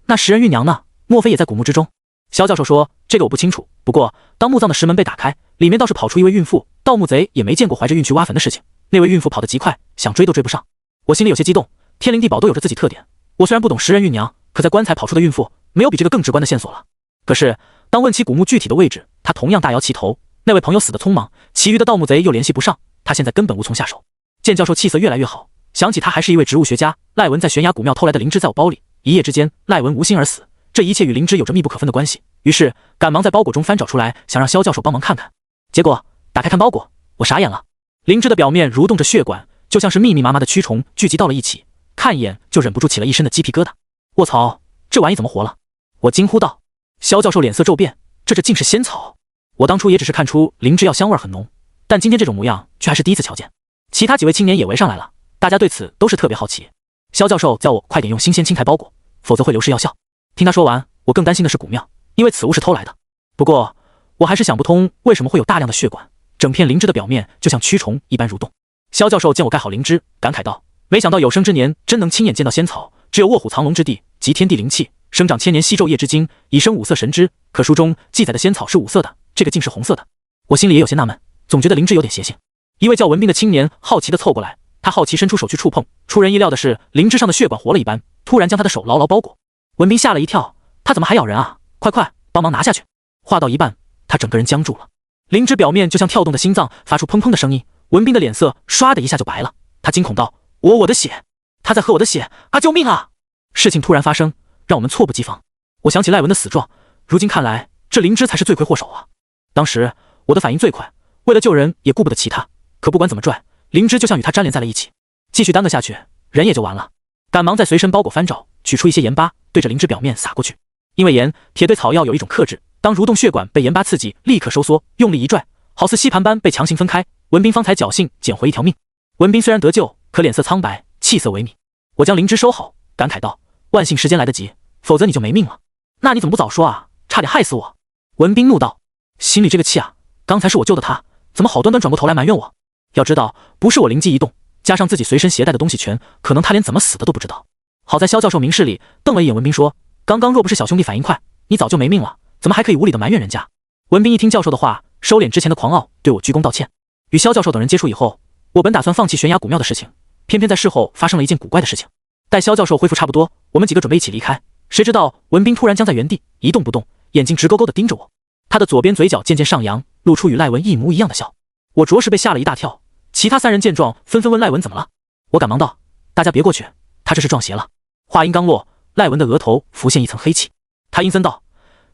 那食人玉娘呢？莫非也在古墓之中？萧教授说，这个我不清楚，不过当墓葬的石门被打开，里面倒是跑出一位孕妇，盗墓贼也没见过怀着孕去挖坟的事情。那位孕妇跑得极快，想追都追不上。我心里有些激动，天灵地宝都有着自己特点，我虽然不懂食人玉娘，可在棺材跑出的孕妇，没有比这个更直观的线索了。可是当问起古墓具体的位置，他同样大摇其头。那位朋友死得匆忙，其余的盗墓贼又联系不上，他现在根本无从下手。见教授气色越来越好，想起他还是一位植物学家，赖文在悬崖古庙偷来的灵芝在我包里，一夜之间赖文无心而死，这一切与灵芝有着密不可分的关系。于是赶忙在包裹中翻找出来，想让萧教授帮忙看看。结果打开看包裹，我傻眼了。灵芝的表面蠕动着血管，就像是密密麻麻的蛆虫聚集到了一起，看一眼就忍不住起了一身的鸡皮疙瘩。卧槽，这玩意怎么活了？我惊呼道。萧教授脸色骤变，这竟是仙草。我当初也只是看出灵芝药香味很浓，但今天这种模样却还是第一次瞧见。其他几位青年也围上来了，大家对此都是特别好奇。萧教授叫我快点用新鲜青苔包裹，否则会流失药效。听他说完，我更担心的是古庙，因为此物是偷来的。不过我还是想不通为什么会有大量的血管，整片灵芝的表面就像蛆虫一般蠕动。萧教授见我盖好灵芝，感慨道，没想到有生之年真能亲眼见到仙草，只有卧虎藏龙之地，集天地灵气，生长千年稀昼夜之精，以生五色神芝。可书中记载的仙草是五色的，这个竟是红色的。我心里也有些纳闷，总觉得灵芝有点邪性。一位叫文斌的青年好奇地凑过来，他好奇伸出手去触碰，出人意料的是，灵芝上的血管活了一般，突然将他的手牢牢包裹。文斌吓了一跳，他怎么还咬人啊？快帮忙拿下去。话到一半，他整个人僵住了。灵芝表面就像跳动的心脏，发出砰砰的声音。文斌的脸色唰的一下就白了，他惊恐道，我的血，他在喝我的血啊！救命啊！事情突然发生，让我们猝不及防。我想起赖文的死状，如今看来这灵芝才是罪魁祸首啊。当时我的反应最快，为了救人也顾不得其他，可不管怎么拽，灵芝就像与他粘连在了一起，继续耽搁下去人也就完了。赶忙在随身包裹翻找，取出一些盐巴，对着灵芝表面撒过去。因为盐铁对草药有一种克制，当蠕动血管被盐巴刺激，立刻收缩，用力一拽，好似吸盘般被强行分开。文斌方才侥幸捡回一条命。文斌虽然得救，可脸色苍白，气色萎靡。我将灵芝收好，感慨道，万幸时间来得及，否则你就没命了。那你怎么不早说啊？差点害死我。文斌怒道，心里这个气啊，刚才是我救的他，怎么好端端转过头来埋怨我？要知道不是我灵机一动，加上自己随身携带的东西全，可能他连怎么死的都不知道。好在萧教授明事理，瞪了一眼文斌说，刚刚若不是小兄弟反应快，你早就没命了，怎么还可以无理的埋怨人家？文斌一听教授的话，收敛之前的狂傲，对我鞠躬道歉。与萧教授等人接触以后，我本打算放弃悬崖古庙的事情，偏偏在事后发生了一件古怪的事情。待萧教授恢复差不多，我们几个准备一起离开，谁知道文斌突然僵在原地一动不动，眼睛直勾勾地盯着我，他的左边嘴角渐渐上扬，露出与赖文一模一样的笑。我着实被吓了一大跳，其他三人见状纷纷问赖文怎么了。我赶忙道，大家别过去，他这是撞邪了。话音刚落，赖文的额头浮现一层黑气，他阴森道，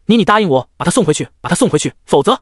你答应我把他送回去，把他送回去，否则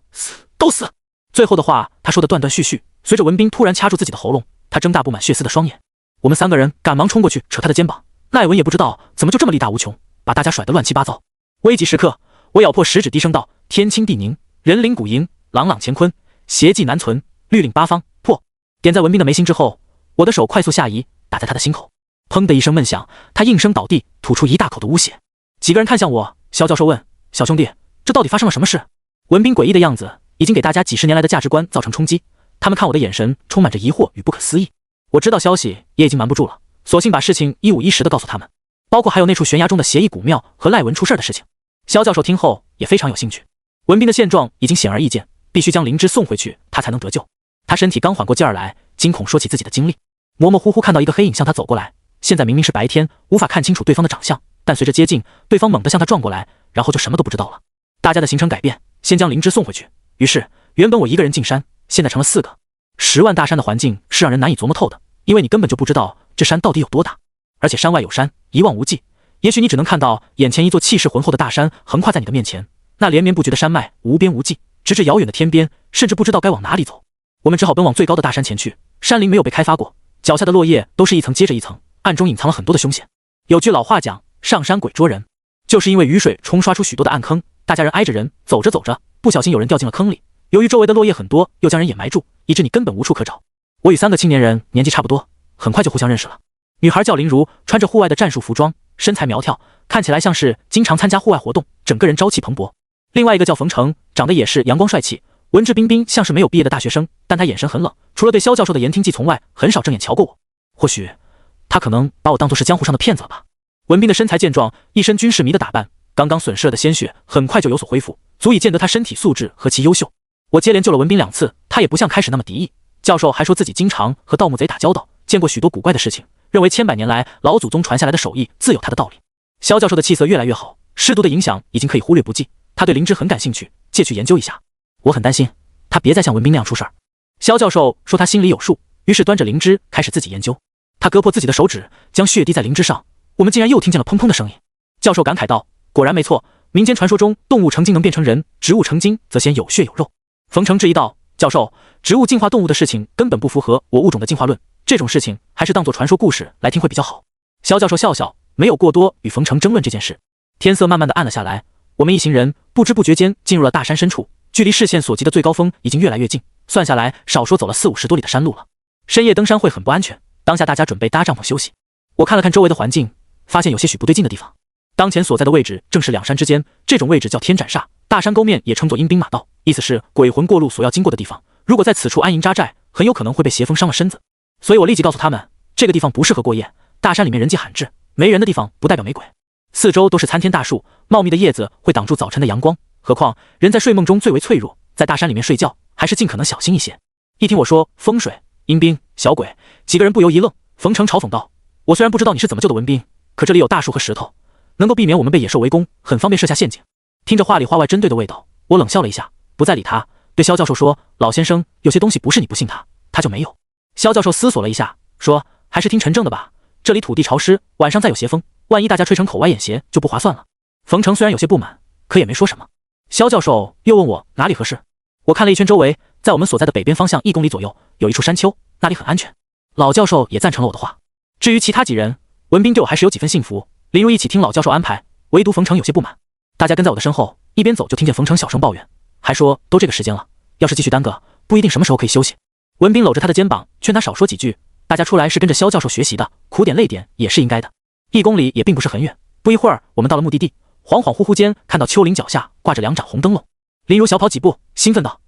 都死。最后的话他说的断断续续，随着文斌突然掐住自己的喉咙，他睁大布满血丝的双眼。我们三个人赶忙冲过去扯他的肩膀，赖文也不知道怎么就这么力大无穷，把大家甩得乱七八糟。危急时刻，我咬破食指低声道，天清地宁，人灵古盈，朗朗乾坤，邪迹难存，律令八方破。点在文斌的眉心之后，我的手快速下移，打在他的心口，砰的一声闷响，他应声倒地，吐出一大口的污血。几个人看向我，萧教授问，小兄弟，这到底发生了什么事？文斌诡异的样子已经给大家几十年来的价值观造成冲击，他们看我的眼神充满着疑惑与不可思议。我知道消息也已经瞒不住了，索性把事情一五一十的告诉他们，包括还有那处悬崖中的邪异古庙和赖文出事的事情。萧教授听后也非常有兴趣。文斌的现状已经显而易见，必须将灵芝送回去，他才能得救。他身体刚缓过劲儿来，惊恐说起自己的经历，模模糊糊看到一个黑影向他走过来，现在明明是白天，无法看清楚对方的长相，但随着接近，对方猛地向他撞过来，然后就什么都不知道了。大家的行程改变，先将灵芝送回去，于是原本我一个人进山，现在成了4个。10万大山的环境是让人难以琢磨透的，因为你根本就不知道这山到底有多大，而且山外有山，一望无际，也许你只能看到眼前一座气势浑厚的大山横跨在你的面前，那连绵不绝的山脉无边无际，直至遥远的天边，甚至不知道该往哪里走。我们只好奔往最高的大山前去，山林没有被开发过，脚下的落叶都是一层接着一层，暗中隐藏了很多的凶险。有句老话讲，上山鬼捉人，就是因为雨水冲刷出许多的暗坑，大家人挨着人，走着走着，不小心有人掉进了坑里，由于周围的落叶很多，又将人掩埋住，以致你根本无处可找。我与3个青年人年纪差不多，很快就互相认识了。女孩叫林如，穿着户外的战术服装，身材苗条，看起来像是经常参加户外活动，整个人朝气蓬勃。另外一个叫冯成，长得也是阳光帅气，文质彬彬，像是没有毕业的大学生，但他眼神很冷，除了对萧教授的言听计从外，很少正眼瞧过我。或许他可能把我当作是江湖上的骗子了吧。文彬的身材健壮，一身军事迷的打扮，刚刚损失了的鲜血很快就有所恢复，足以见得他身体素质何其优秀。我接连救了文彬2次，他也不像开始那么敌意。教授还说自己经常和盗墓贼打交道，见过许多古怪的事情，认为千百年来老祖宗传下来的手艺自有他的道理。萧教授的气色越来越好，尸毒的影响已经可以忽略不计，他对灵芝很感兴趣，借去研究一下。我很担心他别再像文彬那样出事儿。萧教授说他心里有数，于是端着灵芝开始自己研究。他割破自己的手指，将血滴在灵芝上，我们竟然又听见了砰砰的声音。教授感慨道：果然没错，民间传说中动物成精能变成人，植物成精则先有血有肉。冯成质疑道：教授，植物进化动物的事情根本不符合我物种的进化论，这种事情还是当作传说故事来听会比较好。萧教授笑笑，没有过多与冯成争论这件事。天色慢慢的暗了下来，我们一行人不知不觉间进入了大山深处，距离视线所及的最高峰已经越来越近，算下来少说走了40-50多里的山路了。深夜登山会很不安全，当下大家准备搭帐篷休息。我看了看周围的环境，发现有些许不对劲的地方。当前所在的位置正是两山之间，这种位置叫天斩煞，大山沟面也称作阴兵马道，意思是鬼魂过路所要经过的地方。如果在此处安营扎寨，很有可能会被邪风伤了身子。所以我立即告诉他们，这个地方不适合过夜，大山里面人迹罕至，没人的地方不代表没鬼。四周都是参天大树，茂密的叶子会挡住早晨的阳光，何况人在睡梦中最为脆弱，在大山里面睡觉还是尽可能小心一些。一听我说风水、阴兵、小鬼，几个人不由一愣。冯成嘲讽道：我虽然不知道你是怎么救的文彬，可这里有大树和石头，能够避免我们被野兽围攻，很方便设下陷阱。听着话里话外针对的味道，我冷笑了一下，不再理他，对萧教授说：老先生，有些东西不是你不信他，他就没有。萧教授思索了一下，说：还是听陈正的吧，这里土地潮湿，晚上再有邪风，万一大家吹成口歪眼斜就不划算了。冯成虽然有些不满，可也没说什么。萧教授又问我哪里合适，我看了一圈周围，在我们所在的北边方向1公里左右有一处山丘，那里很安全。老教授也赞成了我的话。至于其他几人，文彬对我还是有几分信服，林如一起听老教授安排，唯独冯成有些不满。大家跟在我的身后，一边走就听见冯成小声抱怨，还说都这个时间了，要是继续耽搁，不一定什么时候可以休息。文彬搂着他的肩膀，劝他少说几句，大家出来是跟着萧教授学习的，苦点累点也是应该的。1公里也并不是很远，不一会儿我们到了目的地，恍恍惚惚间看到丘陵脚下挂着2盏红灯笼。林如小跑几步，兴奋道：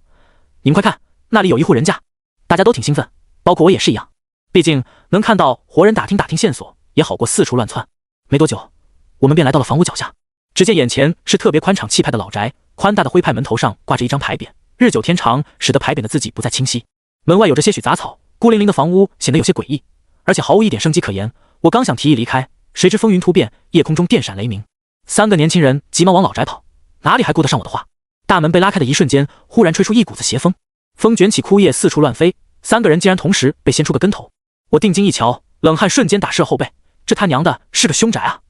你们快看，那里有一户人家。大家都挺兴奋，包括我也是一样，毕竟能看到活人打听打听线索，也好过四处乱窜。没多久，我们便来到了房屋脚下，只见眼前是特别宽敞气派的老宅，宽大的徽派门头上挂着一张牌匾，日久天长，使得牌匾的字迹不再清晰。门外有着些许杂草，孤零零的房屋显得有些诡异，而且毫无一点生机可言。我刚想提议离开，谁知风云突变，夜空中电闪雷鸣，3个年轻人急忙往老宅跑，哪里还顾得上我的话。大门被拉开的一瞬间，忽然吹出一股子邪风，风卷起枯叶四处乱飞，3个人竟然同时被掀出个跟头。我定睛一瞧，冷汗瞬间打湿了后背，这他娘的是个凶宅啊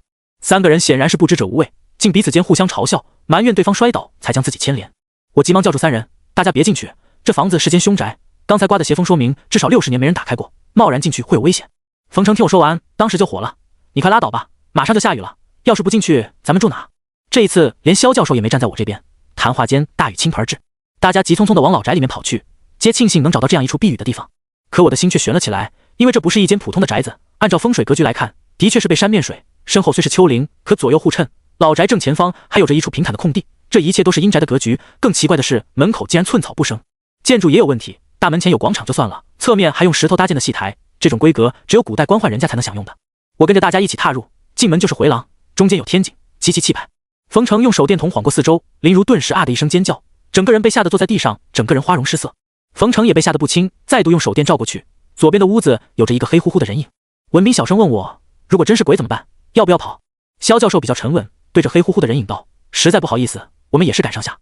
！3个人显然是不知者无畏，竟彼此间互相嘲笑，埋怨对方摔倒才将自己牵连。我急忙叫住3人，大家别进去，这房子是间凶宅，刚才刮的邪风说明至少60年没人打开过，贸然进去会有危险。冯成听我说完，当时就火了：你快拉倒吧，马上就下雨了，要是不进去咱们住哪？这一次连萧教授也没站在我这边。谈话间大雨倾盆而至，大家急匆匆地往老宅里面跑去，皆庆幸能找到这样一处避雨的地方。可我的心却悬了起来，因为这不是一间普通的宅子，按照风水格局来看，的确是被山面水，身后虽是丘陵，可左右互衬，老宅正前方还有着一处平坦的空地，这一切都是阴宅的格局。更奇怪的是，门口竟然寸草不生，建筑也有问题，大门前有广场就算了，侧面还用石头搭建的戏台，这种规格只有古代官宦人家才能享用的。我跟着大家一起踏入，进门就是回廊，中间有天井，极其气派。冯成用手电筒晃过四周，林如顿时啊的一声尖叫，整个人被吓得坐在地上，整个人花容失色。冯成也被吓得不轻，再度用手电照过去，左边的屋子有着一个黑乎乎的人影。文彬小声问我，如果真是鬼怎么办？要不要跑？萧教授比较沉稳，对着黑乎乎的人影道：实在不好意思，我们也是赶上下，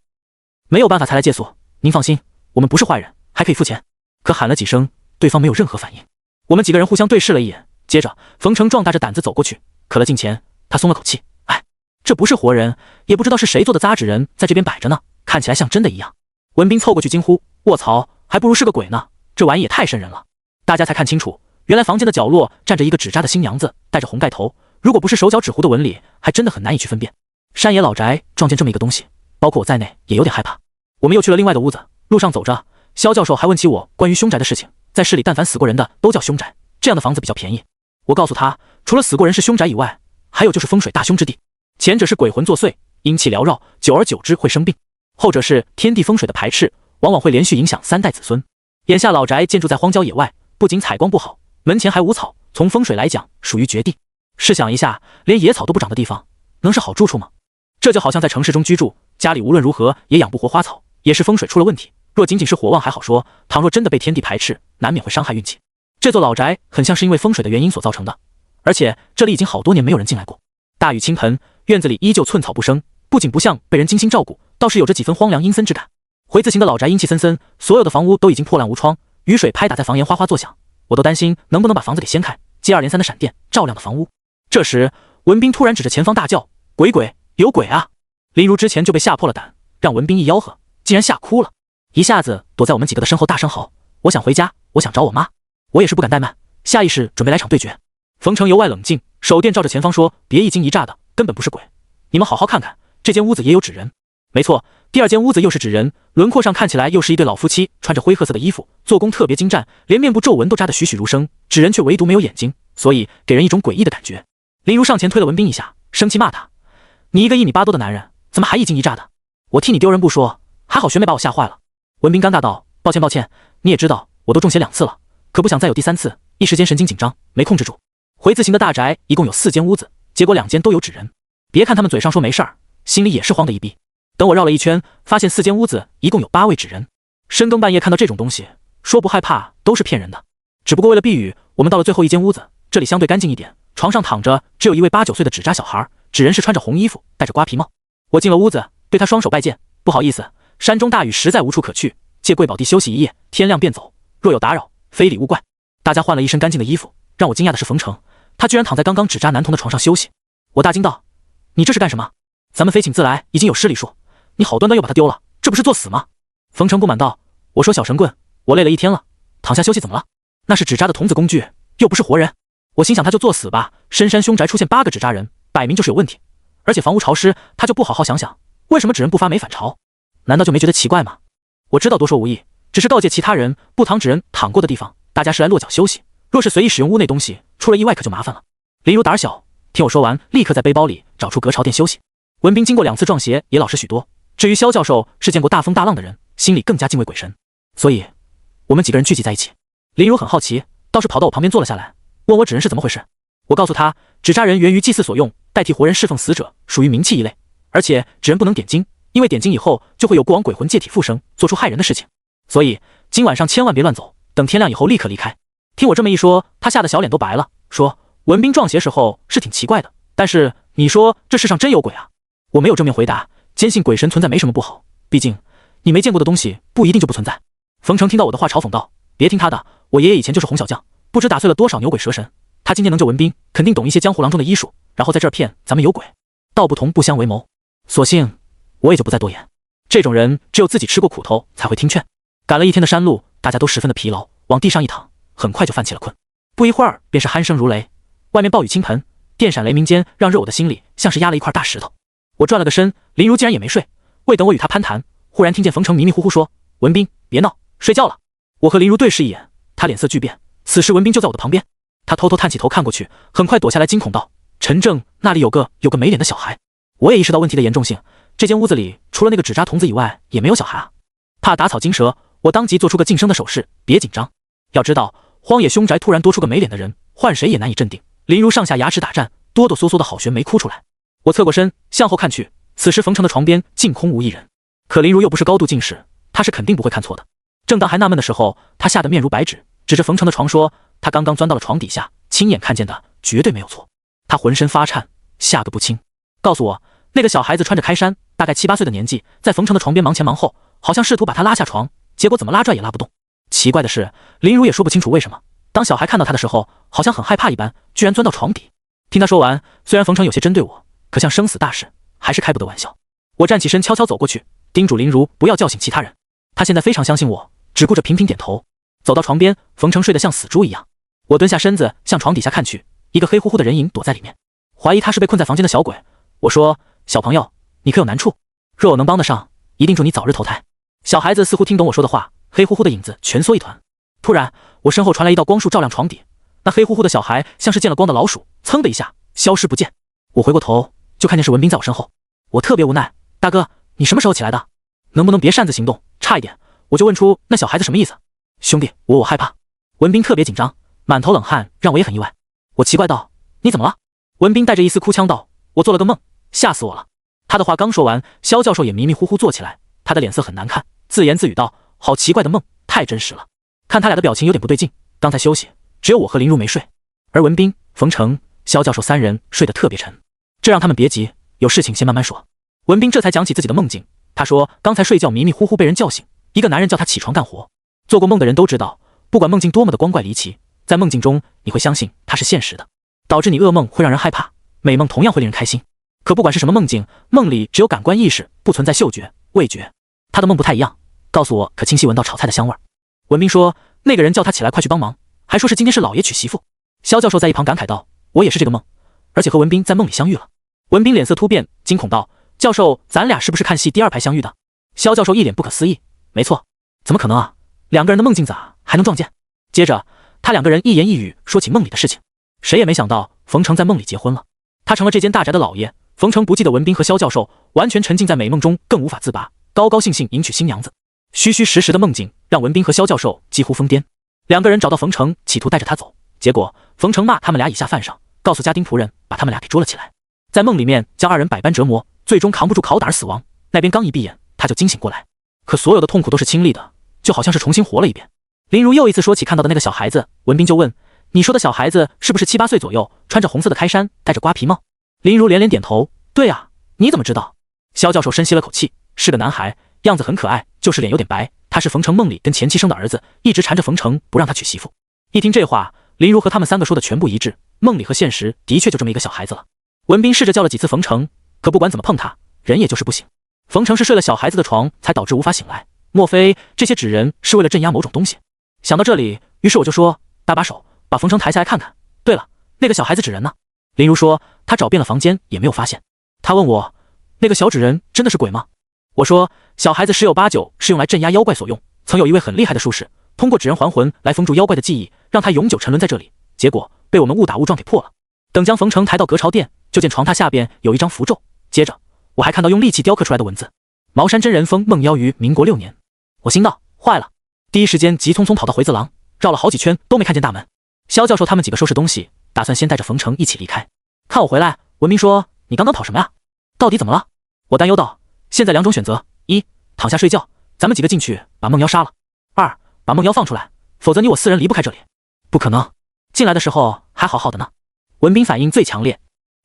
没有办法才来借宿，您放心，我们不是坏人，还可以付钱。可喊了几声，对方没有任何反应。我们几个人互相对视了一眼，接着冯成壮大着胆子走过去，可了近前，他松了口气，这不是活人，也不知道是谁做的扎纸人，在这边摆着呢，看起来像真的一样。文彬凑过去惊呼：卧槽，还不如是个鬼呢，这玩意也太瘆人了。大家才看清楚，原来房间的角落站着一个纸扎的新娘子，戴着红盖头，如果不是手脚纸糊的纹理，还真的很难以去分辨。山野老宅撞见这么一个东西，包括我在内也有点害怕。我们又去了另外的屋子，路上走着，萧教授还问起我关于凶宅的事情，在市里但凡死过人的都叫凶宅，这样的房子比较便宜。我告诉他，除了死过人是凶宅以外，还有就是风水大凶之地，前者是鬼魂作祟，阴气缭绕，久而久之会生病。后者是天地风水的排斥，往往会连续影响3代子孙。眼下老宅建筑在荒郊野外，不仅采光不好，门前还无草，从风水来讲属于绝地。试想一下，连野草都不长的地方，能是好住处吗？这就好像在城市中居住，家里无论如何也养不活花草，也是风水出了问题。若仅仅是火旺还好说，倘若真的被天地排斥，难免会伤害运气。这座老宅很像是因为风水的原因所造成的，而且这里已经好多年没有人进来过。大雨倾盆，院子里依旧寸草不生，不仅不像被人精心照顾，倒是有着几分荒凉阴森之感。回字形的老宅阴气森森，所有的房屋都已经破烂无窗，雨水拍打在房檐哗哗作响，我都担心能不能把房子给掀开，接二连三的闪电照亮的房屋。这时文斌突然指着前方大叫：鬼鬼，有鬼啊！林如之前就被吓破了胆，让文斌一吆喝，竟然吓哭了，一下子躲在我们几个的身后大声嚎：我想回家，我想找我妈。我也是不敢怠慢，下意识准备来场对决。冯成由外冷静，手电照着前方说：别一惊一乍的，根本不是鬼，你们好好看看，这间屋子也有纸人。没错，第二间屋子又是纸人，轮廓上看起来又是一对老夫妻，穿着灰褐色的衣服，做工特别精湛，连面部皱纹都扎得栩栩如生，纸人却唯独没有眼睛，所以给人一种诡异的感觉。林如上前推了文斌一下，生气骂他：你一个1米8多的男人，怎么还一惊一乍的？我替你丢人不说，还好学妹把我吓坏了。文斌尴尬道：抱歉抱歉，你也知道我都中邪2次了，可不想再有第3次，一时间神经紧张没控制住。回字形的大宅一共有4间屋子，结果2间都有纸人。别看他们嘴上说没事儿，心里也是慌的一逼。等我绕了一圈，发现4间屋子一共有8位纸人。深更半夜看到这种东西，说不害怕都是骗人的。只不过为了避雨，我们到了最后一间屋子，这里相对干净一点，床上躺着只有一位8、9岁的纸扎小孩，纸人是穿着红衣服，戴着瓜皮帽。我进了屋子，对他双手拜见，不好意思，山中大雨实在无处可去，借贵宝地休息一夜，天亮便走，若有打扰，非礼勿怪。大家换了一身干净的衣服，让我惊讶的是冯成，他居然躺在刚刚纸扎男童的床上休息。我大惊道：你这是干什么？咱们非请自来已经有失礼数，你好端端又把他丢了，这不是作死吗？冯成不满道：我说小神棍，我累了一天了，躺下休息怎么了？那是纸扎的童子工具，又不是活人。我心想他就作死吧，深山凶宅出现8个纸扎人，摆明就是有问题。而且房屋潮湿，他就不好好想想，为什么纸人不发霉反潮？难道就没觉得奇怪吗？我知道多说无益，只是告诫其他人，不躺纸人躺过的地方，大家是来落脚休息，若是随意使用屋内东西，出了意外可就麻烦了。林如胆小，听我说完，立刻在背包里找出隔潮垫休息。文斌经过2次撞邪，也老实许多。至于萧教授是见过大风大浪的人，心里更加敬畏鬼神，所以我们几个人聚集在一起。林如很好奇，倒是跑到我旁边坐了下来，问我纸人是怎么回事。我告诉他，纸扎人源于祭祀所用，代替活人侍奉死者，属于冥器一类，而且纸人不能点睛，因为点睛以后就会有过往鬼魂借体附身，做出害人的事情，所以今晚上千万别乱走，等天亮以后立刻离开。听我这么一说，他吓得小脸都白了，说文斌撞邪时候是挺奇怪的，但是你说这世上真有鬼啊？我没有正面回答，坚信鬼神存在没什么不好，毕竟你没见过的东西不一定就不存在。冯成听到我的话嘲讽道：别听他的，我爷爷以前就是红小将，不知打碎了多少牛鬼蛇神，他今天能救文斌，肯定懂一些江湖郎中的医术，然后在这儿骗咱们有鬼，道不同不相为谋。索性我也就不再多言，这种人只有自己吃过苦头才会听劝。赶了一天的山路，大家都十分的疲劳，往地上一躺，很快就犯起了困。不一会儿便是鼾声如雷，外面暴雨倾盆，电闪雷鸣间让热我的心里像是压了一块大石头。我转了个身，林如竟然也没睡，未等我与他攀谈，忽然听见冯成迷迷糊糊说：文斌别闹，睡觉了。我和林如对视一眼，他脸色巨变，此时文斌就在我的旁边，他偷偷探起头看过去，很快躲下来惊恐道：陈正，那里有个没脸的小孩。我也意识到问题的严重性，这间屋子里除了那个纸扎童子以外也没有小孩啊。怕打草惊蛇，我当即做出个噤声的手势，别紧张。要知道荒野凶宅突然多出个没脸的人，换谁也难以镇定。林如上下牙齿打颤，哆哆嗦嗦的好悬没哭出来。我侧过身向后看去，此时冯成的床边竟空无一人，可林如又不是高度近视，他是肯定不会看错的。正当还纳闷的时候，他吓得面如白纸，指着冯成的床说：他刚刚钻到了床底下，亲眼看见的绝对没有错。他浑身发颤，吓个不轻，告诉我那个小孩子穿着开衫，大概7、8岁的年纪，在冯成的床边忙前忙后，好像试图把他拉下床，结果怎么拉拽也拉不动。奇怪的是，林如也说不清楚为什么，当小孩看到他的时候，好像很害怕一般，居然钻到床底。听他说完，虽然冯成有些针对我，可像生死大事还是开不得玩笑。我站起身悄悄走过去，叮嘱林如不要叫醒其他人。他现在非常相信我，只顾着频频点头。走到床边，冯成睡得像死猪一样。我蹲下身子向床底下看去，一个黑乎乎的人影躲在里面，怀疑他是被困在房间的小鬼。我说：小朋友，你可有难处？若我能帮得上，一定助你早日投胎。小孩子似乎听懂我说的话，黑乎乎的影子蜷缩一团。突然我身后传来一道光束照亮床底，那黑乎乎的小孩像是见了光的老鼠，噌的一下消失不见。我回过头就看见是文斌在我身后。我特别无奈，大哥，你什么时候起来的？能不能别擅自行动？差一点我就问出那小孩子什么意思。兄弟，我害怕。文斌特别紧张，满头冷汗，让我也很意外。我奇怪道，你怎么了？文斌带着一丝哭腔道，我做了个梦，吓死我了。他的话刚说完，肖教授也迷迷糊糊坐起来，他的脸色很难看，自言自语道，好奇怪的梦，太真实了。看他俩的表情有点不对劲，刚才休息，只有我和林如没睡，而文斌、冯成、肖教授三人睡得特别沉。这让他们别急，有事情先慢慢说。文斌这才讲起自己的梦境，他说刚才睡觉迷迷糊糊被人叫醒，一个男人叫他起床干活。做过梦的人都知道，不管梦境多么的光怪离奇，在梦境中你会相信它是现实的，导致你噩梦会让人害怕，美梦同样会令人开心。可不管是什么梦境，梦里只有感官意识，不存在嗅觉、味觉。他的梦不太一样，告诉我可清晰闻到炒菜的香味。文斌说那个人叫他起来快去帮忙，还说是今天是老爷娶媳妇。肖教授在一旁感慨道，我也是这个梦，而且和文斌在梦里相遇了。文斌脸色突变，惊恐道，教授，咱俩是不是看戏第二排相遇的？肖教授一脸不可思议，没错，怎么可能啊？两个人的梦境咋还能撞见？接着他两个人一言一语说起梦里的事情。谁也没想到冯成在梦里结婚了，他成了这间大宅的老爷。冯成不记得文斌和肖教授，完全沉浸在美梦中，更无法自拔，高高兴兴迎娶新娘子。虚虚实实的梦境让文斌和肖教授几乎疯癫。两个人找到冯成，企图带着他走，结果冯成骂他们俩以下犯上，告诉家丁仆人把他们俩给捉了起来，在梦里面将二人百般折磨，最终扛不住拷打而死亡。那边刚一闭眼他就惊醒过来，可所有的痛苦都是亲历的，就好像是重新活了一遍。林如又一次说起看到的那个小孩子，文斌就问，你说的小孩子是不是7、8岁左右，穿着红色的开衫，戴着瓜皮帽？林如连连点头，对啊，你怎么知道？肖教授深吸了口气，是个男孩，样子很可爱，就是脸有点白，他是冯成梦里跟前妻生的儿子，一直缠着冯成不让他娶媳妇。一听这话，林如和他们三个说的全部一致，梦里和现实的确就这么一个小孩子了。文斌试着叫了几次冯成，可不管怎么碰他，人也就是不醒。冯成是睡了小孩子的床才导致无法醒来，莫非这些纸人是为了镇压某种东西？想到这里，于是我就说，搭把手把冯成抬下来看看。对了，那个小孩子纸人呢？林如说他找遍了房间也没有发现。他问我，那个小纸人真的是鬼吗？我说小孩子10有8九是用来镇压妖怪所用，曾有一位很厉害的术士，通过纸人还魂来封住妖怪的记忆，让他永久沉沦在这里，结果被我们误打误撞给破了。等将冯成抬到隔朝殿，就见床榻下边有一张符咒，接着我还看到用利器雕刻出来的文字，茅山真人封梦妖于民国6年。我心道坏了，第一时间急匆匆跑到回字廊，绕了好几圈都没看见大门。肖教授他们几个收拾东西，打算先带着冯成一起离开。看我回来，文斌说，你刚刚跑什么呀？到底怎么了？我担忧道，现在2种选择，一，躺下睡觉，咱们几个进去把梦妖杀了；二，把梦妖放出来，否则你我4人离不开这里。不可能，进来的时候还好好的呢。文斌反应最强烈，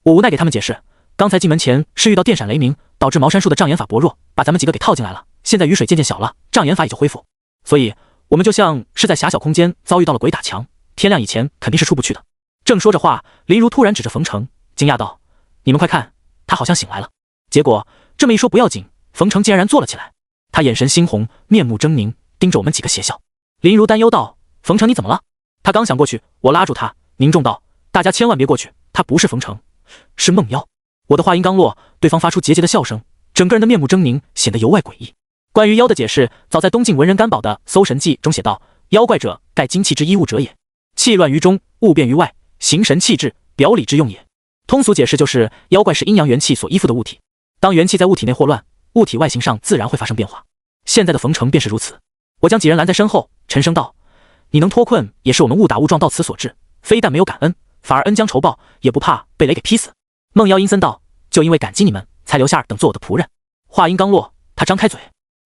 我无奈给他们解释，刚才进门前是遇到电闪雷鸣，导致茅山术的障眼法薄弱，把咱们几个给套进来了，现在雨水渐渐小了，障眼法也就恢复，所以我们就像是在狭小空间遭遇到了鬼打墙，天亮以前肯定是出不去的。正说着话，林如突然指着冯成，惊讶道，你们快看，他好像醒来了。结果这么一说不要紧，冯成竟然坐了起来，他眼神猩红，面目狰狞，盯着我们几个邪笑。林如担忧道，冯成你怎么了？他刚想过去，我拉住他，凝重道，大家千万别过去，他不是冯成，是梦妖。我的话音刚落，对方发出桀桀的笑声，整个人的面目狰狞，显得尤外诡异。关于妖的解释，早在东晋文人干宝的《搜神记》中写道，妖怪者，盖精气之衣物者也，气乱于中，物变于外，形神气质，表里之用也。通俗解释就是，妖怪是阴阳元气所依附的物体，当元气在物体内霍乱，物体外形上自然会发生变化。现在的冯成便是如此。我将几人拦在身后，沉声道，你能脱困也是我们误打误撞到此所致，非但没有感恩，反而恩将仇报，也不怕被雷给劈死。梦妖阴森道，就因为感激你们，才留下等做我的仆人。话音刚落，他张开嘴，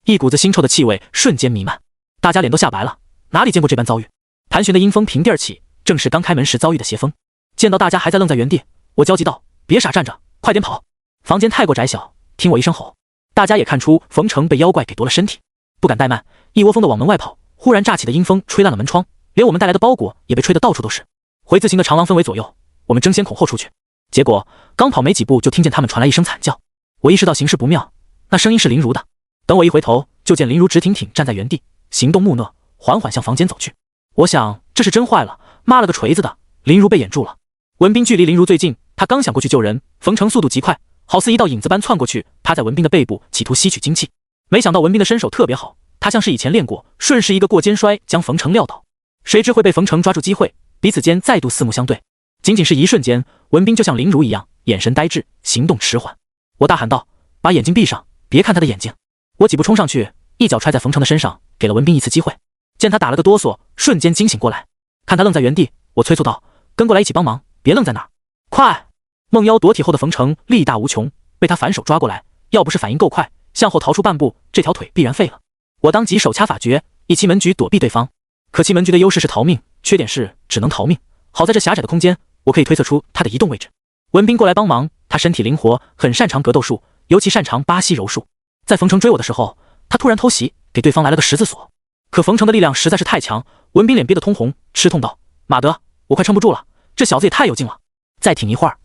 一股子腥臭的气味瞬间弥漫，大家脸都吓白了，哪里见过这般遭遇。盘旋的阴风平地而起，正是刚开门时遭遇的邪风。见到大家还在愣在原地，我焦急道，别傻站着，快点跑，房间太过窄小，听我一声吼。大家也看出冯成被妖怪给夺了身体，不敢怠慢，一窝蜂的往门外跑。忽然乍起的阴风吹烂了门窗，连我们带来的包裹也被吹得到处都是。回字形的长廊分为左右，我们争先恐后出去，结果刚跑没几步就听见他们传来一声惨叫。我意识到形势不妙，那声音是林如的。等我一回头，就见林如直挺挺站在原地，行动木讷，缓缓向房间走去。我想这是真坏了，妈了个锤子的，林如被掩住了。文斌距离林如最近，他刚想过去救人，冯成速度极快，好似一道影子般窜过去，趴在文斌的背部，企图吸取精气。没想到文斌的身手特别好，他像是以前练过，顺势一个过肩摔将冯成撂倒。谁知会被冯成抓住机会，彼此间再度四目相对。仅仅是一瞬间，文斌就像林如一样，眼神呆滞，行动迟缓。我大喊道，把眼睛闭上，别看他的眼睛。我几步冲上去，一脚踹在冯成的身上，给了文斌一次机会。见他打了个哆嗦，瞬间惊醒过来，看他愣在原地，我催促道：“跟过来一起帮忙，别愣在那儿，快！”梦妖躲体后的冯成力大无穷，被他反手抓过来，要不是反应够快，向后逃出半步，这条腿必然废了。我当即手掐法诀，以奇门局躲避对方。可奇门局的优势是逃命，缺点是只能逃命。好在这狭窄的空间，我可以推测出他的移动位置。文斌过来帮忙，他身体灵活，很擅长格斗术，尤其擅长巴西柔术。在冯成追我的时候，他突然偷袭，给对方来了个十字锁。可冯成的力量实在是太强，文斌脸憋得通红，吃痛道：“马德，我快撑不住了，这小子也太有劲了，再挺一会儿。”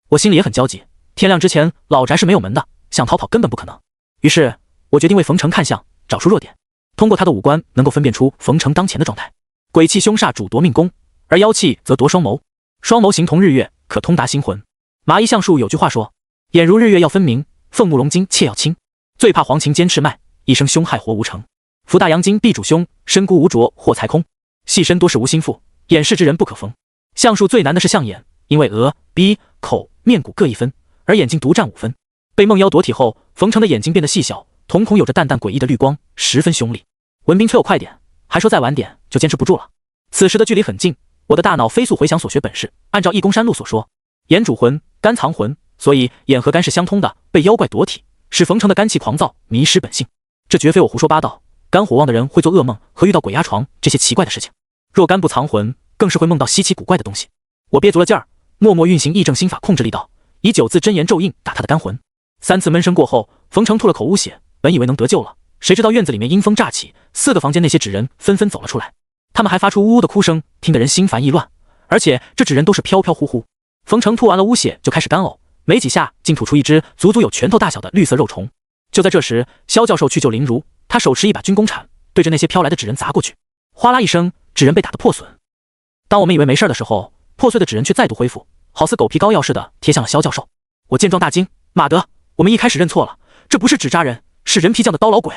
我心里也很焦急，天亮之前老宅是没有门的，想逃跑根本不可能。于是我决定为冯成看相，找出弱点。通过他的五官能够分辨出冯成当前的状态。鬼气凶煞主夺命宫，而妖气则夺双眸，双眸形同日月，可通达心魂。麻衣相术有句话说：“眼如日月要分明，凤目龙睛切要清。最怕黄芩尖翅脉，一生凶害活无成。福大阳经必主凶，身孤无着祸财空。细身多是无心腹，眼视之人不可逢。”相术最难的是相眼，因为额、鼻、口、面骨各一分，而眼睛独占5分。被梦妖夺体后，冯成的眼睛变得细小，瞳孔有着淡淡诡异的绿光，十分凶厉。文斌催我快点，还说再晚点就坚持不住了。此时的距离很近，我的大脑飞速回想所学本事，按照易公山路所说，眼主魂，肝藏魂，所以眼和肝是相通的。被妖怪夺体，使冯成的肝气狂躁，迷失本性。这绝非我胡说八道，肝火旺的人会做噩梦和遇到鬼压床这些奇怪的事情。若肝不藏魂，更是会梦到稀奇古怪的东西。我憋足了劲儿，默默运行议正心法控制力道，以9字真言咒印打他的肝魂。3次闷声过后，冯成吐了口污血，本以为能得救了，谁知道院子里面阴风乍起，4个房间那些纸人纷纷走了出来，他们还发出呜呜的哭声，听得人心烦意乱。而且这纸人都是飘飘忽忽。冯成吐完了污血就开始干呕，没几下竟吐出一只足足有拳头大小的绿色肉虫。就在这时，萧教授去救林如，他手持一把军功铲，对着那些飘来的纸人砸过去，哗啦一声，纸人被打得破损。当我们以为没事的时候，破碎的纸人却再度恢复，好似狗皮膏药似的贴向了萧教授。我见状大惊：“马德，我们一开始认错了，这不是纸扎人，是人皮匠的刀老鬼。”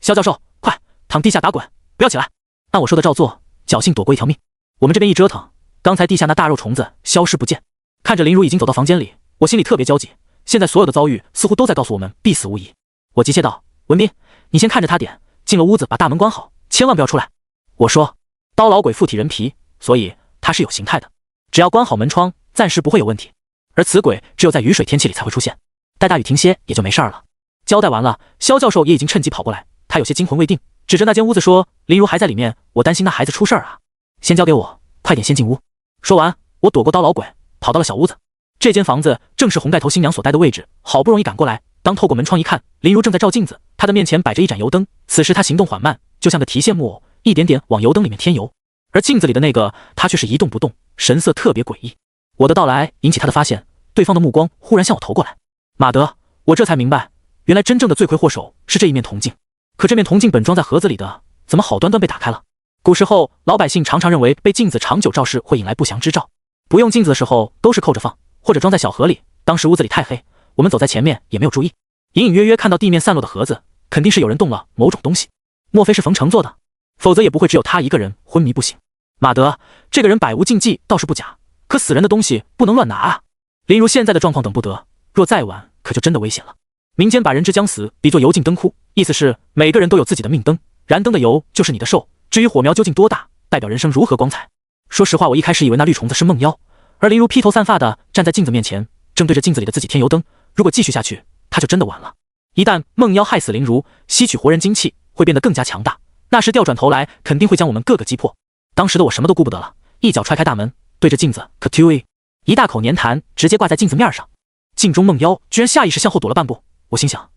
萧教授，快躺地下打滚，不要起来。按我说的照做，侥幸躲过一条命。我们这边一折腾，刚才地下那大肉虫子消失不见。看着林如已经走到房间里，我心里特别焦急。现在所有的遭遇似乎都在告诉我们必死无疑。我急切道：“文斌，你先看着他点，进了屋子把大门关好，千万不要出来。”我说：“刀老鬼附体人皮，所以他是有形态的，只要关好门窗，暂时不会有问题。而此鬼只有在雨水天气里才会出现，待大雨停歇也就没事了。”交代完了，萧教授也已经趁机跑过来，他有些惊魂未定，指着那间屋子说：“林如还在里面，我担心那孩子出事啊，先交给我，快点先进屋。”说完，我躲过刀老鬼，跑到了小屋子。这间房子正是红盖头新娘所待的位置，好不容易赶过来，当透过门窗一看，林如正在照镜子，她的面前摆着一盏油灯，此时她行动缓慢，就像个提线木偶，一点点往油灯里面添油。而镜子里的那个她却是一动不动，神色特别诡异。我的到来引起她的发现，对方的目光忽然向我投过来。马德，我这才明白，原来真正的罪魁祸首是这一面铜镜。可这面铜镜本装在盒子里的，怎么好端端被打开了？古时候老百姓常常认为被镜子长久照视会引来不祥之兆，不用镜子的时候都是扣着放，或者装在小盒里。当时屋子里太黑，我们走在前面也没有注意，隐隐约约看到地面散落的盒子，肯定是有人动了某种东西。莫非是冯成做的？否则也不会只有他一个人昏迷不醒。马德，这个人百无禁忌倒是不假，可死人的东西不能乱拿啊！林如现在的状况等不得，若再晚可就真的危险了。民间把人之将死比作油尽灯枯，意思是每个人都有自己的命灯，燃灯的油就是你的寿，至于火苗究竟多大，代表人生如何光彩。说实话，我一开始以为那绿虫子是梦妖，而林如披头散发的站在镜子面前，正对着镜子里的自己添油灯。如果继续下去，他就真的完了。一旦梦妖害死林如，吸取活人精气会变得更加强大，那时调转头来肯定会将我们个个击破。当时的我什么都顾不得了，一脚踹开大门，对着镜子可 tui 一大口粘痰直接挂在镜子面上。镜中梦妖居然下意识向后躲了半步，我心想，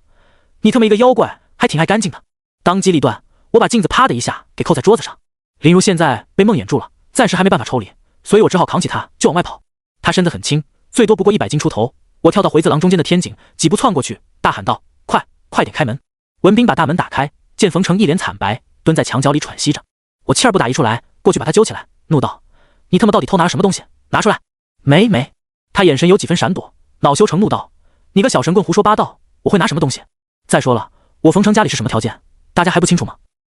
你他妈一个妖怪还挺爱干净的。当机立断，我把镜子啪的一下给扣在桌子上。林如现在被梦魇住了，暂时还没办法抽离，所以我只好扛起她就往外跑。她身子很轻，最多不过100斤出头。我跳到回子廊中间的天井，几步窜过去，大喊道：“快点开门！”文斌把大门打开，见冯成一脸惨白，蹲在墙角里喘息着。我气儿不打一处来，过去把他揪起来，怒道：“你他妈到底偷拿了什么东西？拿出来！”没。他眼神有几分闪躲，恼羞成怒道：“你个小神棍胡说八道，我会拿什么东西？再说了，我冯成家里是什么条件，大家还不清楚吗？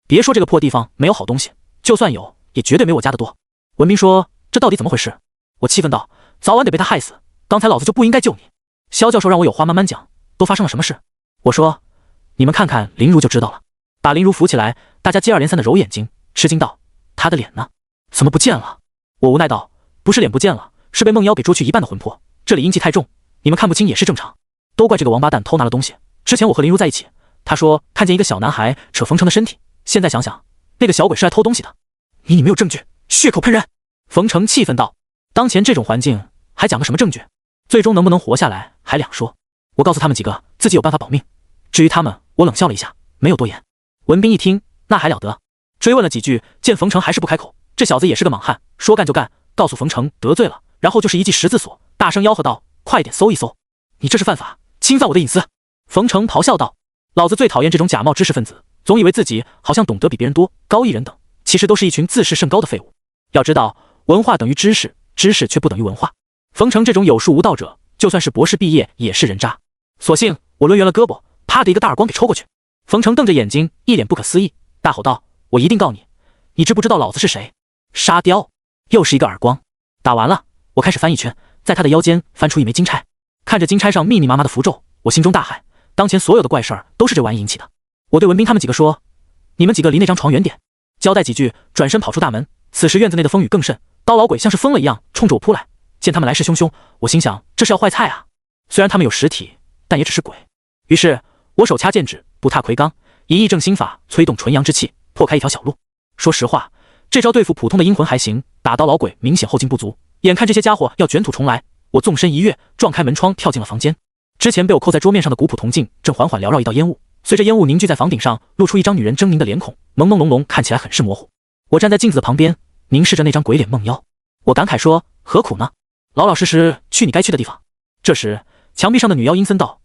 别说这个破地方没有好东西，就算有，也绝对没我家的多。”文斌说：“这到底怎么回事？”我气愤道：“早晚得被他害死，刚才老子就不应该救你。”萧教授让我有话慢慢讲，都发生了什么事？我说：“你们看看林如就知道了。”把林如扶起来，大家接二连三的揉眼睛，吃惊道：“她的脸呢？怎么不见了？”我无奈道：“不是脸不见了，是被梦妖给捉去一半的魂魄，这里阴气太重，你们看不清也是正常。都怪这个王八蛋偷拿了东西。之前我和林如在一起，他说看见一个小男孩扯冯成的身体，现在想想，那个小鬼是来偷东西的。你没有证据，血口喷人！”冯成气愤道：“当前这种环境，还讲个什么证据？最终能不能活下来还两说。我告诉他们几个，自己有办法保命。至于他们，我冷笑了一下，没有多言。”文斌一听，那还了得，追问了几句，见冯成还是不开口，这小子也是个莽汉，说干就干，告诉冯成得罪了，然后就是一记十字锁，大声吆喝道：“快点搜一搜，你这是犯法，侵犯我的隐私！”冯成咆哮道：“老子最讨厌这种假冒知识分子，总以为自己好像懂得比别人多，高一人等，其实都是一群自视甚高的废物。要知道，文化等于知识，知识却不等于文化。冯成这种有术无道者，就算是博士毕业也是人渣。索性我抡圆了胳膊，啪的一个大耳光给抽过去。”冯成瞪着眼睛，一脸不可思议，大吼道：“我一定告你！你知不知道老子是谁？沙雕！”又是一个耳光。打完了，我开始翻一圈，在他的腰间翻出一枚金钗，看着金钗上密密麻麻的符咒，我心中大骇，当前所有的怪事儿都是这玩意引起的。我对文斌他们几个说：“你们几个离那张床远点。”交代几句，转身跑出大门。此时院子内的风雨更甚，刀老鬼像是疯了一样冲着我扑来。见他们来势汹汹，我心想这是要坏菜啊！虽然他们有实体，但也只是鬼。于是我手掐剑指，步踏魁罡，以一正心法催动纯阳之气，破开一条小路。说实话，这招对付普通的阴魂还行，打刀老鬼明显后劲不足。眼看这些家伙要卷土重来，我纵身一跃，撞开门窗跳进了房间。之前被我扣在桌面上的古朴铜镜正缓缓缭绕一道烟雾，随着烟雾凝聚在房顶上，露出一张女人狰狞的脸孔，朦朦胧胧，看起来很是模糊。我站在镜子的旁边，凝视着那张鬼脸梦妖。我感慨说：“何苦呢？老老实实去你该去的地方。”这时，墙壁上的女妖阴森道：“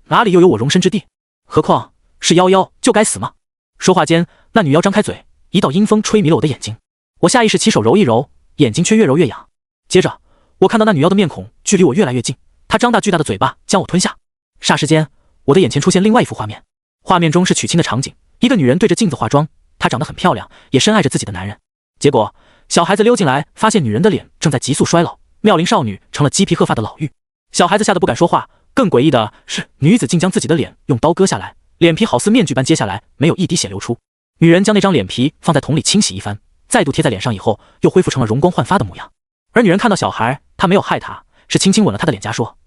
哪里又有我容身之地？何况是妖妖就该死吗？”说话间，那女妖张开嘴，一道阴风吹迷了我的眼睛。我下意识起手揉一揉，眼睛却越揉越痒。接着，我看到那女妖的面孔距离我越来越近，她张大巨大的嘴巴将我吞下。霎时间，我的眼前出现另外一幅画面，画面中是娶亲的场景，一个女人对着镜子化妆，她长得很漂亮，也深爱着自己的男人。结果，小孩子溜进来，发现女人的脸正在急速衰老，妙龄少女成了鸡皮鹤发的老妪。小孩子吓得不敢说话，更诡异的是，女子竟将自己的脸用刀割下来，脸皮好似面具般揭下来，没有一滴血流出。女人将那张脸皮放在桶里清洗一番，再度贴在脸上以后，又恢复成了容光焕发的模样。而女人看到小孩，她没有害他，是轻轻吻了他的脸颊，说：“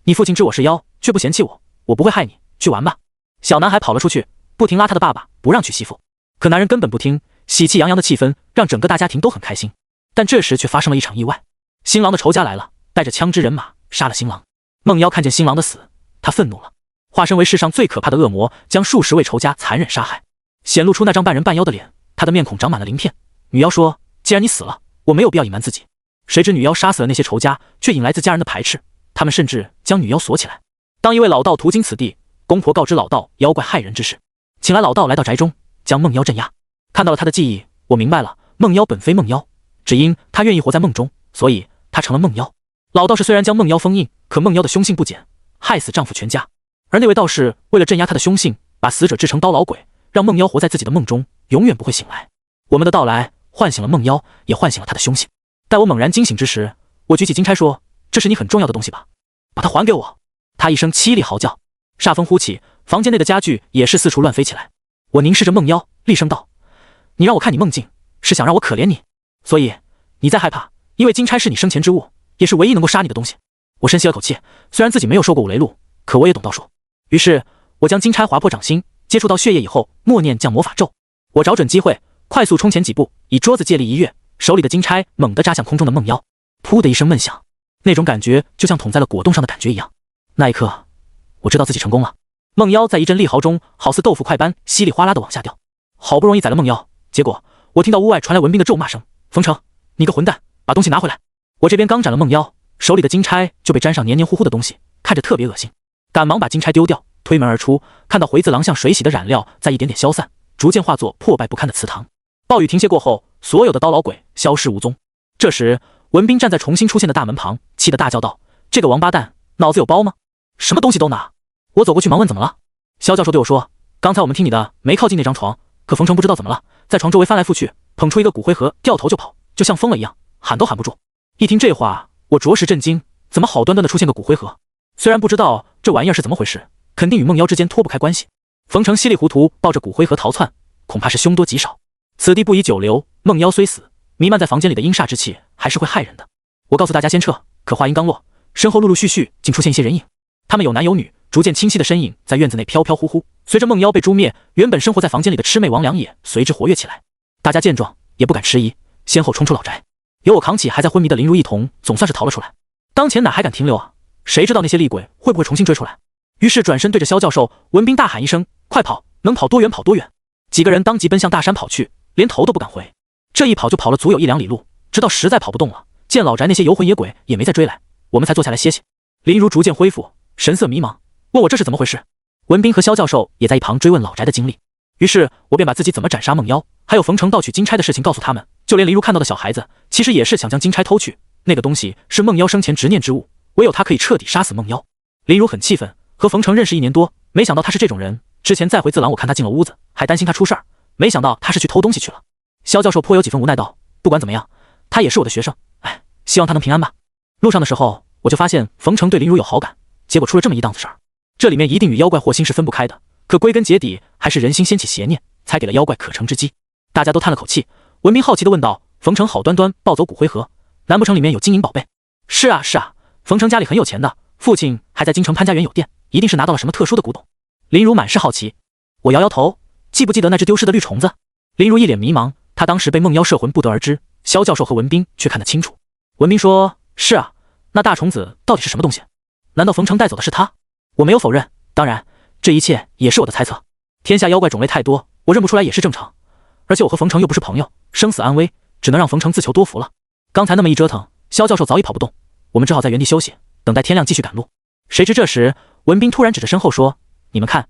你父亲知我是妖，却不嫌弃我，我不会害你，去玩吧。”小男孩跑了出去，不停拉他的爸爸，不让娶媳妇。可男人根本不听，喜气洋洋的气氛让整个大家庭都很开心。但这时却发生了一场意外，新郎的仇家来了，带着枪支人马杀了新郎。梦妖看见新郎的死，他愤怒了，化身为世上最可怕的恶魔，将数十位仇家残忍杀害，显露出那张半人半妖的脸，他的面孔长满了鳞片。女妖说：“既然你死了，我没有必要隐瞒自己。”谁知女妖杀死了那些仇家，却引来自家人的排斥，他们甚至将女妖锁起来。当一位老道途经此地，公婆告知老道妖怪害人之事，请来老道来到宅中，将梦妖镇压。看到了他的记忆，我明白了，梦妖本非梦妖，只因他愿意活在梦中，所以他成了梦妖。老道士虽然将梦妖封印，可梦妖的凶性不减，害死丈夫全家。而那位道士为了镇压他的凶性，把死者制成刀老鬼，让梦妖活在自己的梦中，永远不会醒来。我们的到来唤醒了梦妖，也唤醒了他的凶性。待我猛然惊醒之时，我举起金钗说：“这是你很重要的东西吧？把它还给我！”他一声凄厉嚎叫，煞风呼起，房间内的家具也是四处乱飞起来。我凝视着梦妖，厉声道：“你让我看你梦境，是想让我可怜你，所以你再害怕，因为金钗是你生前之物，也是唯一能够杀你的东西。”我深吸了口气，虽然自己没有受过五雷路，可我也懂道术。于是我将金钗划破掌心，接触到血液以后，默念降魔法咒。我找准机会，快速冲前几步，以桌子借力一跃，手里的金钗猛地扎向空中的梦妖，噗的一声闷响，那种感觉就像捅在了果冻上的感觉一样。那一刻，我知道自己成功了。梦妖在一阵厉嚎中，好似豆腐块般稀里哗啦地往下掉。好不容易宰了梦妖，结果我听到屋外传来文斌的咒骂声：“冯成，你个混蛋，把东西拿回来！”我这边刚斩了梦妖，手里的金钗就被沾上黏黏糊糊的东西，看着特别恶心，赶忙把金钗丢掉，推门而出，看到回字廊像水洗的染料在一点点消散，逐渐化作破败不堪的祠堂。暴雨停歇过后，所有的刀老鬼消失无踪。这时，文斌站在重新出现的大门旁，气得大叫道：“这个王八蛋，脑子有包吗？什么东西都拿！”我走过去忙问怎么了。肖教授对我说：“刚才我们听你的，没靠近那张床，可冯成不知道怎么了，在床周围翻来覆去，捧出一个骨灰盒，掉头就跑，就像疯了一样，喊都喊不住。”一听这话，我着实震惊，怎么好端端的出现个骨灰盒？虽然不知道这玩意儿是怎么回事，肯定与梦妖之间脱不开关系。冯成稀里糊涂抱着骨灰盒逃窜，恐怕是凶多吉少。此地不宜久留，梦妖虽死，弥漫在房间里的阴煞之气还是会害人的。我告诉大家先撤，可话音刚落，身后陆陆续续竟出现一些人影，他们有男有女，逐渐清晰的身影在院子内飘飘忽忽。随着梦妖被诛灭，原本生活在房间里的魑魅魍魉也随之活跃起来。大家见状也不敢迟疑，先后冲出老宅。由我扛起还在昏迷的林如一同，总算是逃了出来。当前哪还敢停留啊？谁知道那些厉鬼会不会重新追出来？于是转身对着萧教授、文斌大喊一声：“快跑！能跑多远跑多远！”几个人当即奔向大山跑去，连头都不敢回。这一跑就跑了足有1-2里路，直到实在跑不动了，见老宅那些游魂野鬼也没再追来，我们才坐下来歇歇。林如逐渐恢复，神色迷茫，问我这是怎么回事。文斌和萧教授也在一旁追问老宅的经历，于是我便把自己怎么斩杀梦妖，还有冯成盗取金钗的事情告诉他们。就连林如看到的小孩子，其实也是想将金钗偷去，那个东西是梦妖生前执念之物，唯有他可以彻底杀死梦妖。林如很气愤，和冯成认识1年多，没想到他是这种人。之前再回自廊，我看他进了屋子，还担心他出事儿，没想到他是去偷东西去了。萧教授颇有几分无奈道：“不管怎么样，他也是我的学生，哎，希望他能平安吧。”路上的时候，我就发现冯成对林如有好感，结果出了这么一档子事儿。这里面一定与妖怪祸心是分不开的，可归根结底还是人心掀起邪念，才给了妖怪可乘之机。大家都叹了口气，文斌好奇地问道：“冯成好端端抱走骨灰盒，难不成里面有金银宝贝？”“是啊是啊，冯成家里很有钱的，父亲还在京城潘家园有店，一定是拿到了什么特殊的古董。”林如满是好奇，我摇摇头，记不记得那只丢失的绿虫子？林如一脸迷茫，他当时被梦妖摄魂不得而知，萧教授和文斌却看得清楚。文斌说：“是啊，那大虫子到底是什么东西？难道冯成带走的是他？”我没有否认，当然，这一切也是我的猜测。天下妖怪种类太多，我认不出来也是正常。而且我和冯成又不是朋友，生死安危，只能让冯成自求多福了。刚才那么一折腾，萧教授早已跑不动，我们只好在原地休息，等待天亮继续赶路。谁知这时，文斌突然指着身后说：“你们看，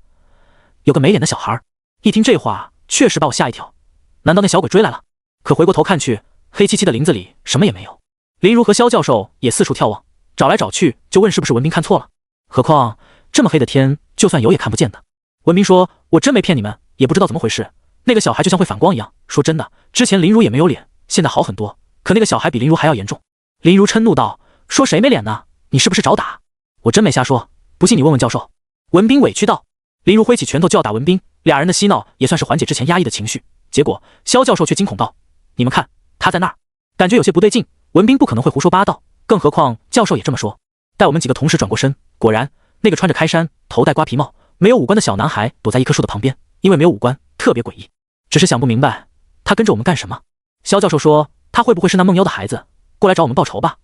有个没脸的小孩。”一听这话，确实把我吓一跳。难道那小鬼追来了？可回过头看去，黑漆漆的林子里什么也没有。林如和萧教授也四处眺望，找来找去，就问是不是文斌看错了。何况这么黑的天，就算有也看不见的。文斌说：“我真没骗你们，也不知道怎么回事。那个小孩就像会反光一样。说真的，之前林如也没有脸，现在好很多。可那个小孩比林如还要严重。”林如嗔怒道：“说谁没脸呢？你是不是找打？”我真没瞎说，不信你问问教授。文斌委屈道。林如挥起拳头就要打文斌，俩人的嬉闹也算是缓解之前压抑的情绪。结果萧教授却惊恐道：“你们看，他在那儿。”感觉有些不对劲，文斌不可能会胡说八道，更何况教授也这么说。待我们几个同时转过身，果然那个穿着开衫、头戴瓜皮帽、没有五官的小男孩躲在一棵树的旁边，因为没有五官，特别诡异。只是想不明白，他跟着我们干什么？萧教授说，他会不会是那梦妖的孩子，过来找我们报仇吧？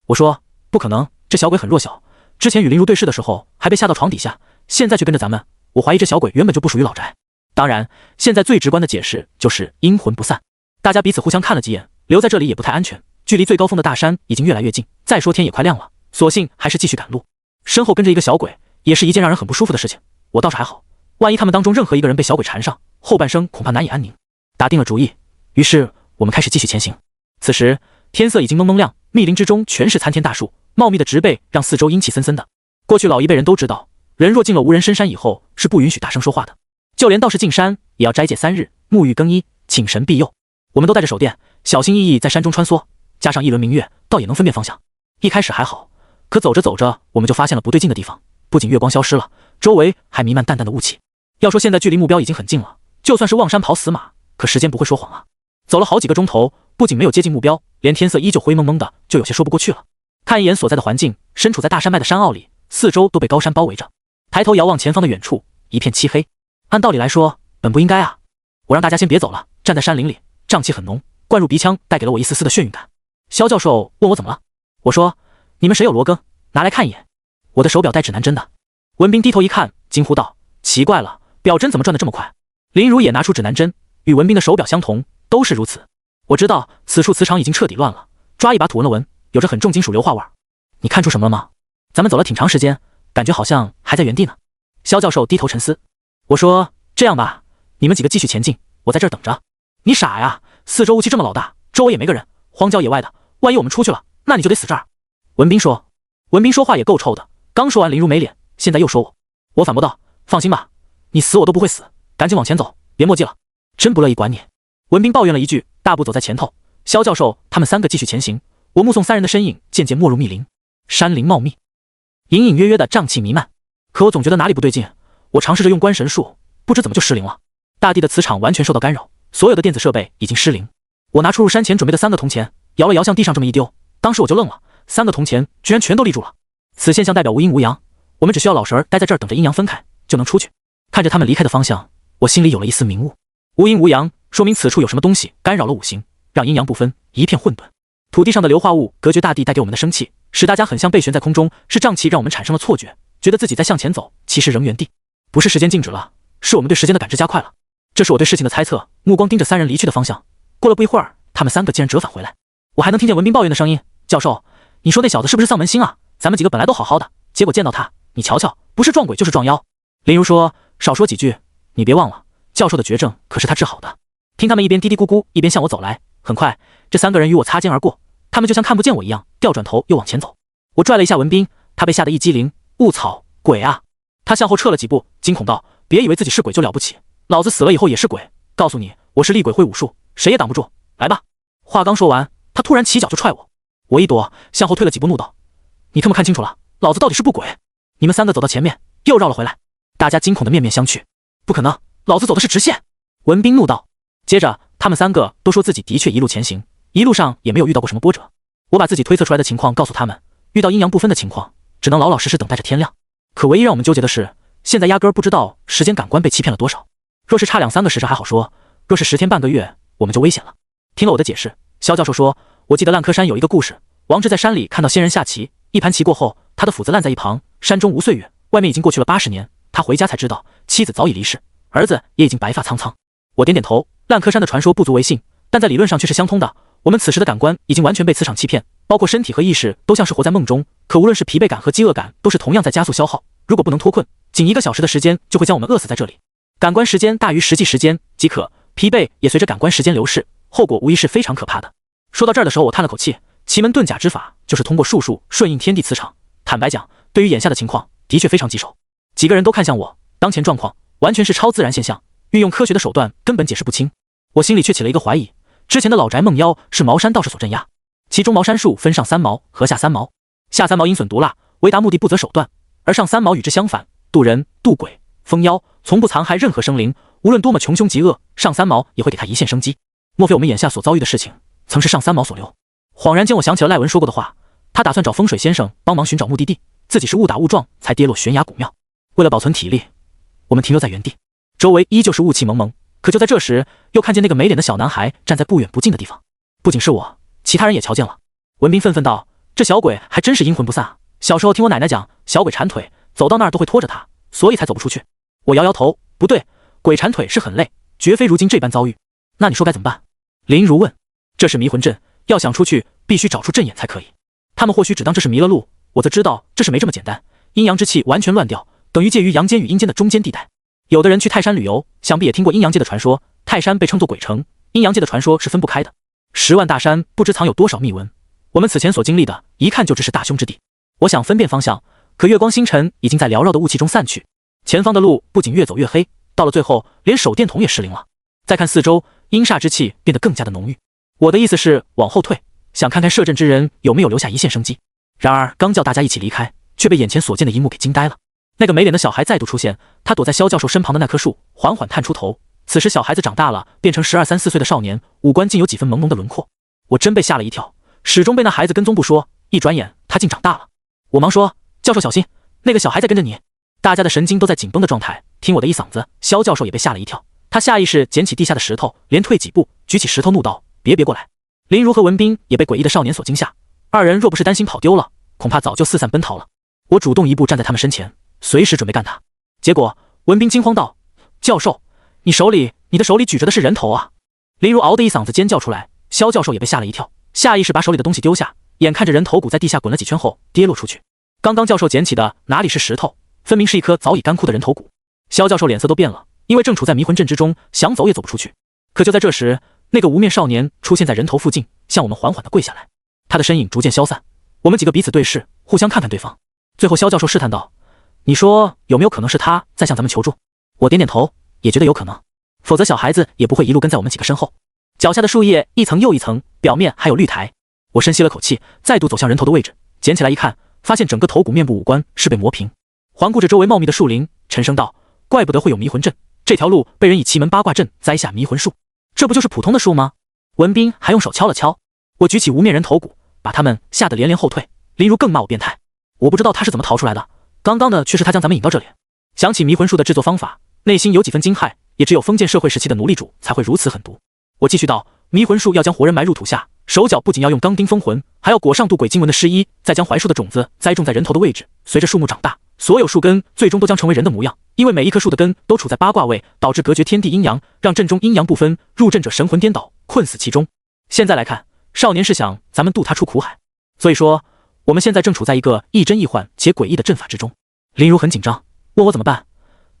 我说，不可能，这小鬼很弱小，之前与林如对视的时候还被吓到床底下，现在却跟着咱们，我怀疑这小鬼原本就不属于老宅。当然，现在最直观的解释就是阴魂不散。大家彼此互相看了几眼，留在这里也不太安全，距离最高峰的大山已经越来越近，再说天也快亮了，索性还是继续赶路。身后跟着一个小鬼，也是一件让人很不舒服的事情。我倒是还好，万一他们当中任何一个人被小鬼缠上，后半生恐怕难以安宁。打定了主意，于是我们开始继续前行。此时天色已经蒙蒙亮，密林之中全是参天大树，茂密的植被让四周阴气森森的。过去老一辈人都知道，人若进了无人深山以后，是不允许大声说话的，就连道士进山也要斋戒3日，沐浴更衣，请神庇佑。我们都带着手电，小心翼翼在山中穿梭，加上一轮明月，倒也能分辨方向。一开始还好，可走着走着，我们就发现了不对劲的地方。不仅月光消失了，周围还弥漫淡淡的雾气。要说现在距离目标已经很近了，就算是望山跑死马，可时间不会说谎啊。走了好几个钟头，不仅没有接近目标，连天色依旧灰蒙蒙的，就有些说不过去了。看一眼所在的环境，身处在大山脉的山坳里，四周都被高山包围着。抬头遥望前方的远处，一片漆黑。按道理来说，本不应该啊。我让大家先别走了，站在山林里，瘴气很浓，灌入鼻腔，带给了我一丝丝的眩晕感。萧教授问我怎么了，我说：“你们谁有罗庚，拿来看一眼。”我的手表带指南针的。文斌低头一看，惊呼道：“奇怪了，表针怎么转得这么快？”林如也拿出指南针，与文斌的手表相同，都是如此。我知道此处磁场已经彻底乱了，抓一把土闻了闻，有着很重金属硫化味。你看出什么了吗？咱们走了挺长时间，感觉好像还在原地呢。萧教授低头沉思。我说：“这样吧，你们几个继续前进，我在这儿等着。”你傻呀，四周雾气这么老大，周围也没个人，荒郊野外的，万一我们出去了，那你就得死这儿。文斌说。文斌说话也够臭的，刚说完林如没脸，现在又说我。我反驳道：“放心吧，你死我都不会死，赶紧往前走，别墨迹了。”真不乐意管你。文斌抱怨了一句，大步走在前头。萧教授他们3个继续前行，我目送3人的身影渐渐没入密林。山林茂密，隐隐约约的瘴气弥漫。可我总觉得哪里不对劲。我尝试着用观神术，不知怎么就失灵了。大地的磁场完全受到干扰，所有的电子设备已经失灵。我拿出入山前准备的3个铜钱，摇了摇向地上这么一丢，当时我就愣了，3个铜钱居然全都立住了。此现象代表无阴无阳，我们只需要老神儿待在这儿等着阴阳分开，就能出去。看着他们离开的方向，我心里有了一丝明悟。无阴无阳，说明此处有什么东西干扰了五行，让阴阳不分，一片混沌。土地上的硫化物隔绝大地带给我们的生气，使大家很像被悬在空中，是瘴气让我们产生了错觉，觉得自己在向前走，其实仍原地。不是时间静止了，是我们对时间的感知加快了。这是我对事情的猜测，目光盯着3人离去的方向。过了不一会儿，他们3个竟然折返回来。我还能听见文斌抱怨的声音：“教授，你说那小子是不是丧门星啊？咱们几个本来都好好的，结果见到他，你瞧瞧，不是撞鬼就是撞妖。”林如说：“少说几句，你别忘了，教授的绝症可是他治好的。”听他们一边嘀嘀咕咕，一边向我走来。很快，这3个人与我擦肩而过，他们就像看不见我一样，调转头又往前走。我拽了一下文斌，他被吓得一激灵：“卧槽，鬼啊！”他向后撤了几步，惊恐道：“别以为自己是鬼就了不起，老子死了以后也是鬼。告诉你，我是厉鬼会武术，谁也挡不住。来吧！”话刚说完，他突然起脚就踹我。我一躲，向后退了几步，怒道：“你他妈看清楚了，老子到底是不鬼？”你们3个走到前面，又绕了回来。大家惊恐的面面相觑。不可能，老子走的是直线！文斌怒道。接着，他们3个都说自己的确一路前行，一路上也没有遇到过什么波折。我把自己推测出来的情况告诉他们，遇到阴阳不分的情况，只能老老实实等待着天亮。可唯一让我们纠结的是，现在压根儿不知道时间感官被欺骗了多少。若是差2-3个时辰还好说，若是10天半个月，我们就危险了。听了我的解释，萧教授说：“我记得烂柯山有一个故事，王志在山里看到仙人下棋，一盘棋过后，他的斧子烂在一旁，山中无岁月，外面已经过去了80年。他回家才知道，妻子早已离世，儿子也已经白发苍苍。”我点点头，烂柯山的传说不足为信，但在理论上却是相通的。我们此时的感官已经完全被磁场欺骗，包括身体和意识都像是活在梦中。可无论是疲惫感和饥饿感，都是同样在加速消耗。如果不能脱困，仅1个小时的时间就会将我们饿死在这里。感官时间大于实际时间即可，疲惫也随着感官时间流逝，后果无疑是非常可怕的。说到这儿的时候，我叹了口气，奇门遁甲之法就是通过术数顺应天地磁场。坦白讲，对于眼下的情况，的确非常棘手。几个人都看向我，当前状况完全是超自然现象，运用科学的手段根本解释不清。我心里却起了一个怀疑，之前的老宅梦妖是茅山道士所镇压，其中茅山术分上3毛和下3毛，下3毛阴损毒辣，为达目的不择手段，而上3毛与之相反，渡人、渡鬼、封妖，从不残害任何生灵，无论多么穷凶极恶，上3毛也会给他一线生机。莫非我们眼下所遭遇的事情，曾是上3毛所留？恍然间我想起了赖文说过的话，他打算找风水先生帮忙寻找目的地，自己是误打误撞才跌落悬崖古庙。为了保存体力，我们停留在原地，周围依旧是雾气蒙蒙。可就在这时，又看见那个没脸的小男孩站在不远不近的地方。不仅是我，其他人也瞧见了。文斌愤愤道：“这小鬼还真是阴魂不散。小时候听我奶奶讲，小鬼缠腿，走到那儿都会拖着他，所以才走不出去。”我摇摇头：“不对，鬼缠腿是很累，绝非如今这般遭遇。那你说该怎么办？”林如问。这是迷魂阵，要想出去，必须找出阵眼才可以。他们或许只当这是迷了路，我则知道这是没这么简单。阴阳之气完全乱掉，等于介于阳间与阴间的中间地带。有的人去泰山旅游，想必也听过阴阳界的传说，泰山被称作鬼城，阴阳界的传说是分不开的。10万大山不知藏有多少秘闻，我们此前所经历的，一看就知是大凶之地。我想分辨方向，可月光星辰已经在缭绕的雾气中散去，前方的路不仅越走越黑，到了最后，连手电筒也失灵了。再看四周，阴煞之气变得更加的浓郁。我的意思是往后退，想看看摄阵之人有没有留下一线生机。然而刚叫大家一起离开，却被眼前所见的一幕给惊呆了。那个没脸的小孩再度出现，他躲在萧教授身旁的那棵树，缓缓探出头。此时小孩子长大了，变成12、13、14岁的少年，五官竟有几分朦胧的轮廓。我真被吓了一跳，始终被那孩子跟踪不说，一转眼他竟长大了。我忙说：“教授小心，那个小孩在跟着你。”大家的神经都在紧绷的状态，听我的一嗓子，萧教授也被吓了一跳。他下意识捡起地下的石头，连退几步，举起石头怒道：“别过来！”林如和文斌也被诡异的少年所惊吓，二人若不是担心跑丢了，恐怕早就四散奔逃了。我主动一步站在他们身前，随时准备干他。结果文斌惊慌道：“教授，你的手里举着的是人头啊！”林如嗷的一嗓子尖叫出来，萧教授也被吓了一跳，下意识把手里的东西丢下，眼看着人头骨在地下滚了几圈后跌落出去。刚刚教授捡起的哪里是石头，分明是一颗早已干枯的人头骨。萧教授脸色都变了，因为正处在迷魂阵之中，想走也走不出去。可就在这时，那个无面少年出现在人头附近，向我们缓缓地跪下来。他的身影逐渐消散，我们几个彼此对视，互相看看对方。最后萧教授试探道：“你说有没有可能是他在向咱们求助？”我点点头，也觉得有可能，否则小孩子也不会一路跟在我们几个身后。脚下的树叶一层又一层，表面还有绿苔。我深吸了口气，再度走向人头的位置，捡起来一看，发现整个头骨面部五官是被磨平。环顾着周围茂密的树林，沉声道：“怪不得会有迷魂阵，这条路被人以奇门八卦阵栽下迷魂术，这不就是普通的术吗？”文斌还用手敲了敲。我举起无面人头骨，把他们吓得连连后退。林如更骂我变态，我不知道他是怎么逃出来的，刚刚的却是他将咱们引到这里。想起迷魂术的制作方法，内心有几分惊骇，也只有封建社会时期的奴隶主才会如此狠毒。我继续道：“迷魂术要将活人埋入土下，手脚不仅要用钢钉封魂，还要裹上渡鬼经文的尸衣，再将槐树的种子栽种在人头的位置。随着树木长大，所有树根最终都将成为人的模样，因为每一棵树的根都处在八卦位，导致隔绝天地阴阳，让阵中阴阳不分，入阵者神魂颠倒，困死其中。现在来看，少年是想咱们渡他出苦海，所以说我们现在正处在一个亦真亦幻且诡异的阵法之中。”林如很紧张，问我怎么办？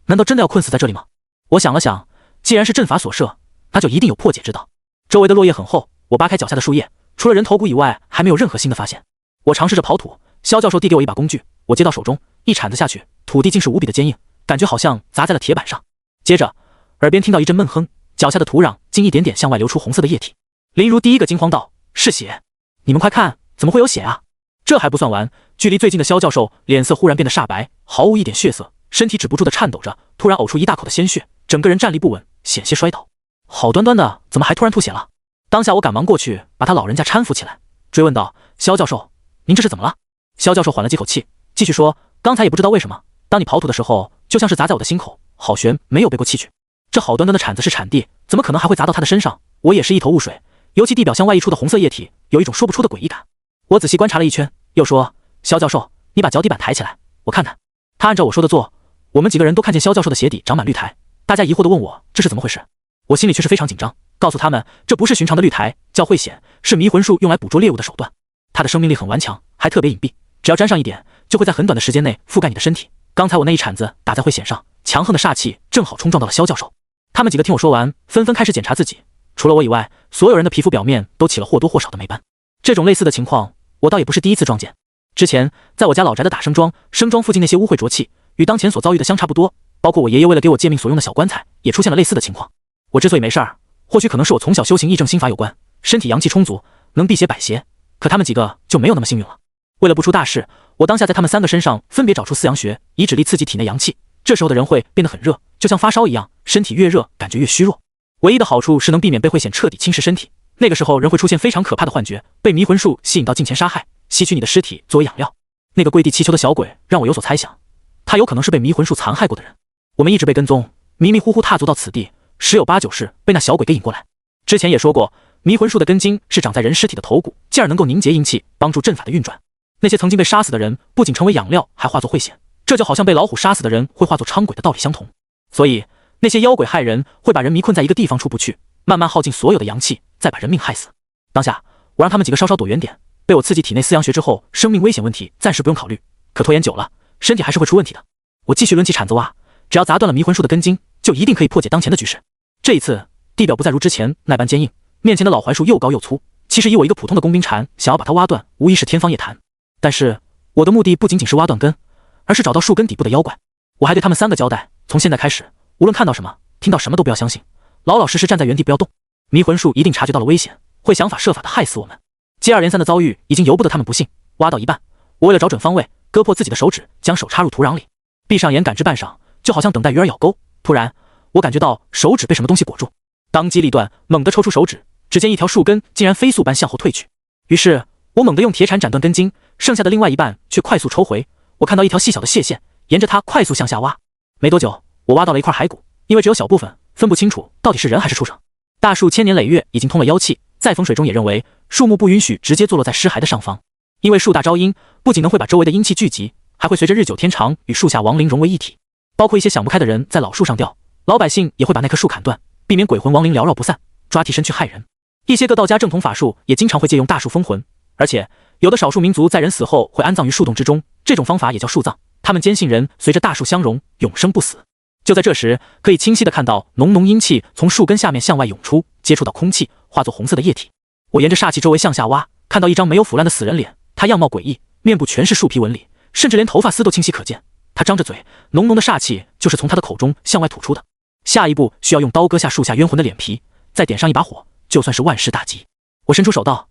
难道真的要困死在这里吗？我想了想，既然是阵法所设，那就一定有破解之道。周围的落叶很厚，我扒开脚下的树叶，除了人头骨以外，还没有任何新的发现。我尝试着刨土，肖教授递给我一把工具，我接到手中，一铲子下去，土地竟是无比的坚硬，感觉好像砸在了铁板上。接着，耳边听到一阵闷哼，脚下的土壤竟一点点向外流出红色的液体。林如第一个惊慌道：“是血！你们快看，怎么会有血啊？”这还不算完，距离最近的肖教授脸色忽然变得煞白，毫无一点血色，身体止不住的颤抖着，突然呕出一大口的鲜血，整个人站立不稳，险些摔倒。好端端的，怎么还突然吐血了？当下我赶忙过去把他老人家搀扶起来，追问道：“肖教授，您这是怎么了？”肖教授缓了几口气，继续说：“刚才也不知道为什么，当你刨土的时候，就像是砸在我的心口，好悬，没有背过气去。这好端端的铲子是铲地，怎么可能还会砸到他的身上？我也是一头雾水，尤其地表向外溢出的红色液体，有一种说不出的诡异感。”我仔细观察了一圈，又说：“肖教授，你把脚底板抬起来，我看看。”他按照我说的做，我们几个人都看见肖教授的鞋底长满绿苔，大家疑惑地问我这是怎么回事。我心里却是非常紧张，告诉他们这不是寻常的绿苔，叫慧藓，是迷魂术用来捕捉猎物的手段。它的生命力很顽强，还特别隐蔽，只要沾上一点，就会在很短的时间内覆盖你的身体。刚才我那一铲子打在慧藓上，强横的煞气正好冲撞到了肖教授。他们几个听我说完，纷纷开始检查自己，除了我以外，所有人的皮肤表面都起了或多或少的霉斑。这种类似的情况，我倒也不是第一次撞见。之前在我家老宅的打生庄，生庄附近那些污秽浊气，与当前所遭遇的相差不多。包括我爷爷为了给我借命所用的小棺材，也出现了类似的情况。我之所以没事儿，或许可能是我从小修行议正心法有关，身体阳气充足，能辟邪百邪。可他们几个就没有那么幸运了。为了不出大事，我当下在他们三个身上分别找出四阳穴，以指力刺激体内阳气。这时候的人会变得很热，就像发烧一样，身体越热感觉越虚弱。唯一的好处是能避免被慧藓彻底侵蚀身体。那个时候人会出现非常可怕的幻觉，被迷魂术吸引到近前杀害，吸取你的尸体作为养料。那个跪地祈求的小鬼让我有所猜想，他有可能是被迷魂术残害过的人。我们一直被跟踪，迷迷糊糊踏足到此地，十有八九是被那小鬼给引过来。之前也说过，迷魂术的根茎是长在人尸体的头骨，进而能够凝结阴气，帮助阵法的运转。那些曾经被杀死的人，不仅成为养料，还化作慧藓，这就好像被老虎杀死的人会化作伥鬼的道理相同。所以那些妖鬼害人，会把人迷困在一个地方出不去，慢慢耗尽所有的阳气，再把人命害死。当下我让他们几个稍稍躲远点，被我刺激体内四阳穴之后，生命危险问题暂时不用考虑，可拖延久了，身体还是会出问题的。我继续抡起铲子挖，只要砸断了迷魂术的根茎，就一定可以破解当前的局势。这一次地表不再如之前那般坚硬，面前的老槐树又高又粗，其实以我一个普通的工兵蝉想要把它挖断，无疑是天方夜谭。但是我的目的不仅仅是挖断根，而是找到树根底部的妖怪。我还对他们三个交代，从现在开始，无论看到什么听到什么都不要相信，老老实实站在原地不要动。迷魂术一定察觉到了危险，会想法设法的害死我们。接二连三的遭遇已经由不得他们不幸。挖到一半，我为了找准方位，割破自己的手指，将手插入土壤里，闭上眼感知半晌，就好像等待鱼儿咬钩。突然我感觉到手指被什么东西裹住，当机立断，猛地抽出手指，只见一条树根竟然飞速般向后退去。于是我猛地用铁铲斩断根茎，剩下的另外一半却快速抽回。我看到一条细小的蟹线沿着它快速向下挖，没多久我挖到了一块骸骨，因为只有小部分分不清楚到底是人还是畜生。大树千年累月已经通了妖气，在风水中也认为树木不允许直接坐落在尸骸的上方，因为树大招阴，不仅能会把周围的阴气聚集，还会随着日久天长与树下亡灵融为一体。包括一些想不开的人在老树上吊，老百姓也会把那棵树砍断，避免鬼魂亡灵缭绕不散，抓替身去害人。一些个道家正统法术也经常会借用大树封魂，而且有的少数民族在人死后会安葬于树洞之中，这种方法也叫树葬。他们坚信人随着大树相融，永生不死。就在这时，可以清晰地看到浓浓阴气从树根下面向外涌出，接触到空气，化作红色的液体。我沿着煞气周围向下挖，看到一张没有腐烂的死人脸，他样貌诡异，面部全是树皮纹理，甚至连头发丝都清晰可见。他张着嘴，浓浓的煞气就是从他的口中向外吐出的。下一步需要用刀割下树下冤魂的脸皮，再点上一把火，就算是万事大吉。我伸出手道：“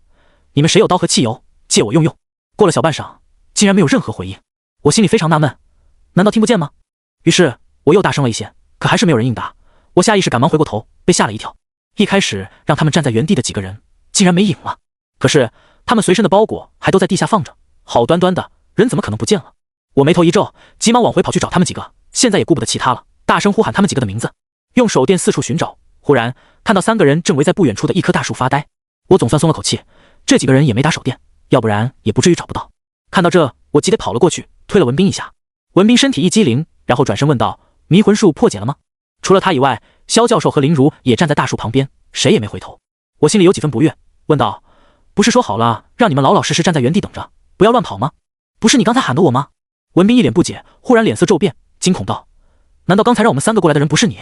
你们谁有刀和汽油，借我用用。”过了小半晌，竟然没有任何回应。我心里非常纳闷，难道听不见吗？于是我又大声了一些，可还是没有人应答。我下意识赶忙回过头，被吓了一跳。一开始让他们站在原地的几个人竟然没影了，可是他们随身的包裹还都在地下放着，好端端的人怎么可能不见了？我眉头一皱，急忙往回跑去找他们几个，现在也顾不得其他了，大声呼喊他们几个的名字，用手电四处寻找。忽然看到3个人正围在不远处的一棵大树发呆，我总算松了口气，这几个人也没打手电，要不然也不至于找不到。看到这，我急得跑了过去，推了文斌一下。文斌身体一激灵，然后转身问道：迷魂术破解了吗？除了他以外，萧教授和林如也站在大树旁边，谁也没回头。我心里有几分不悦，问道：不是说好了让你们老老实实站在原地等着，不要乱跑吗？不是你刚才喊的我吗？文斌一脸不解，忽然脸色骤变，惊恐道：难道刚才让我们3个过来的人不是你？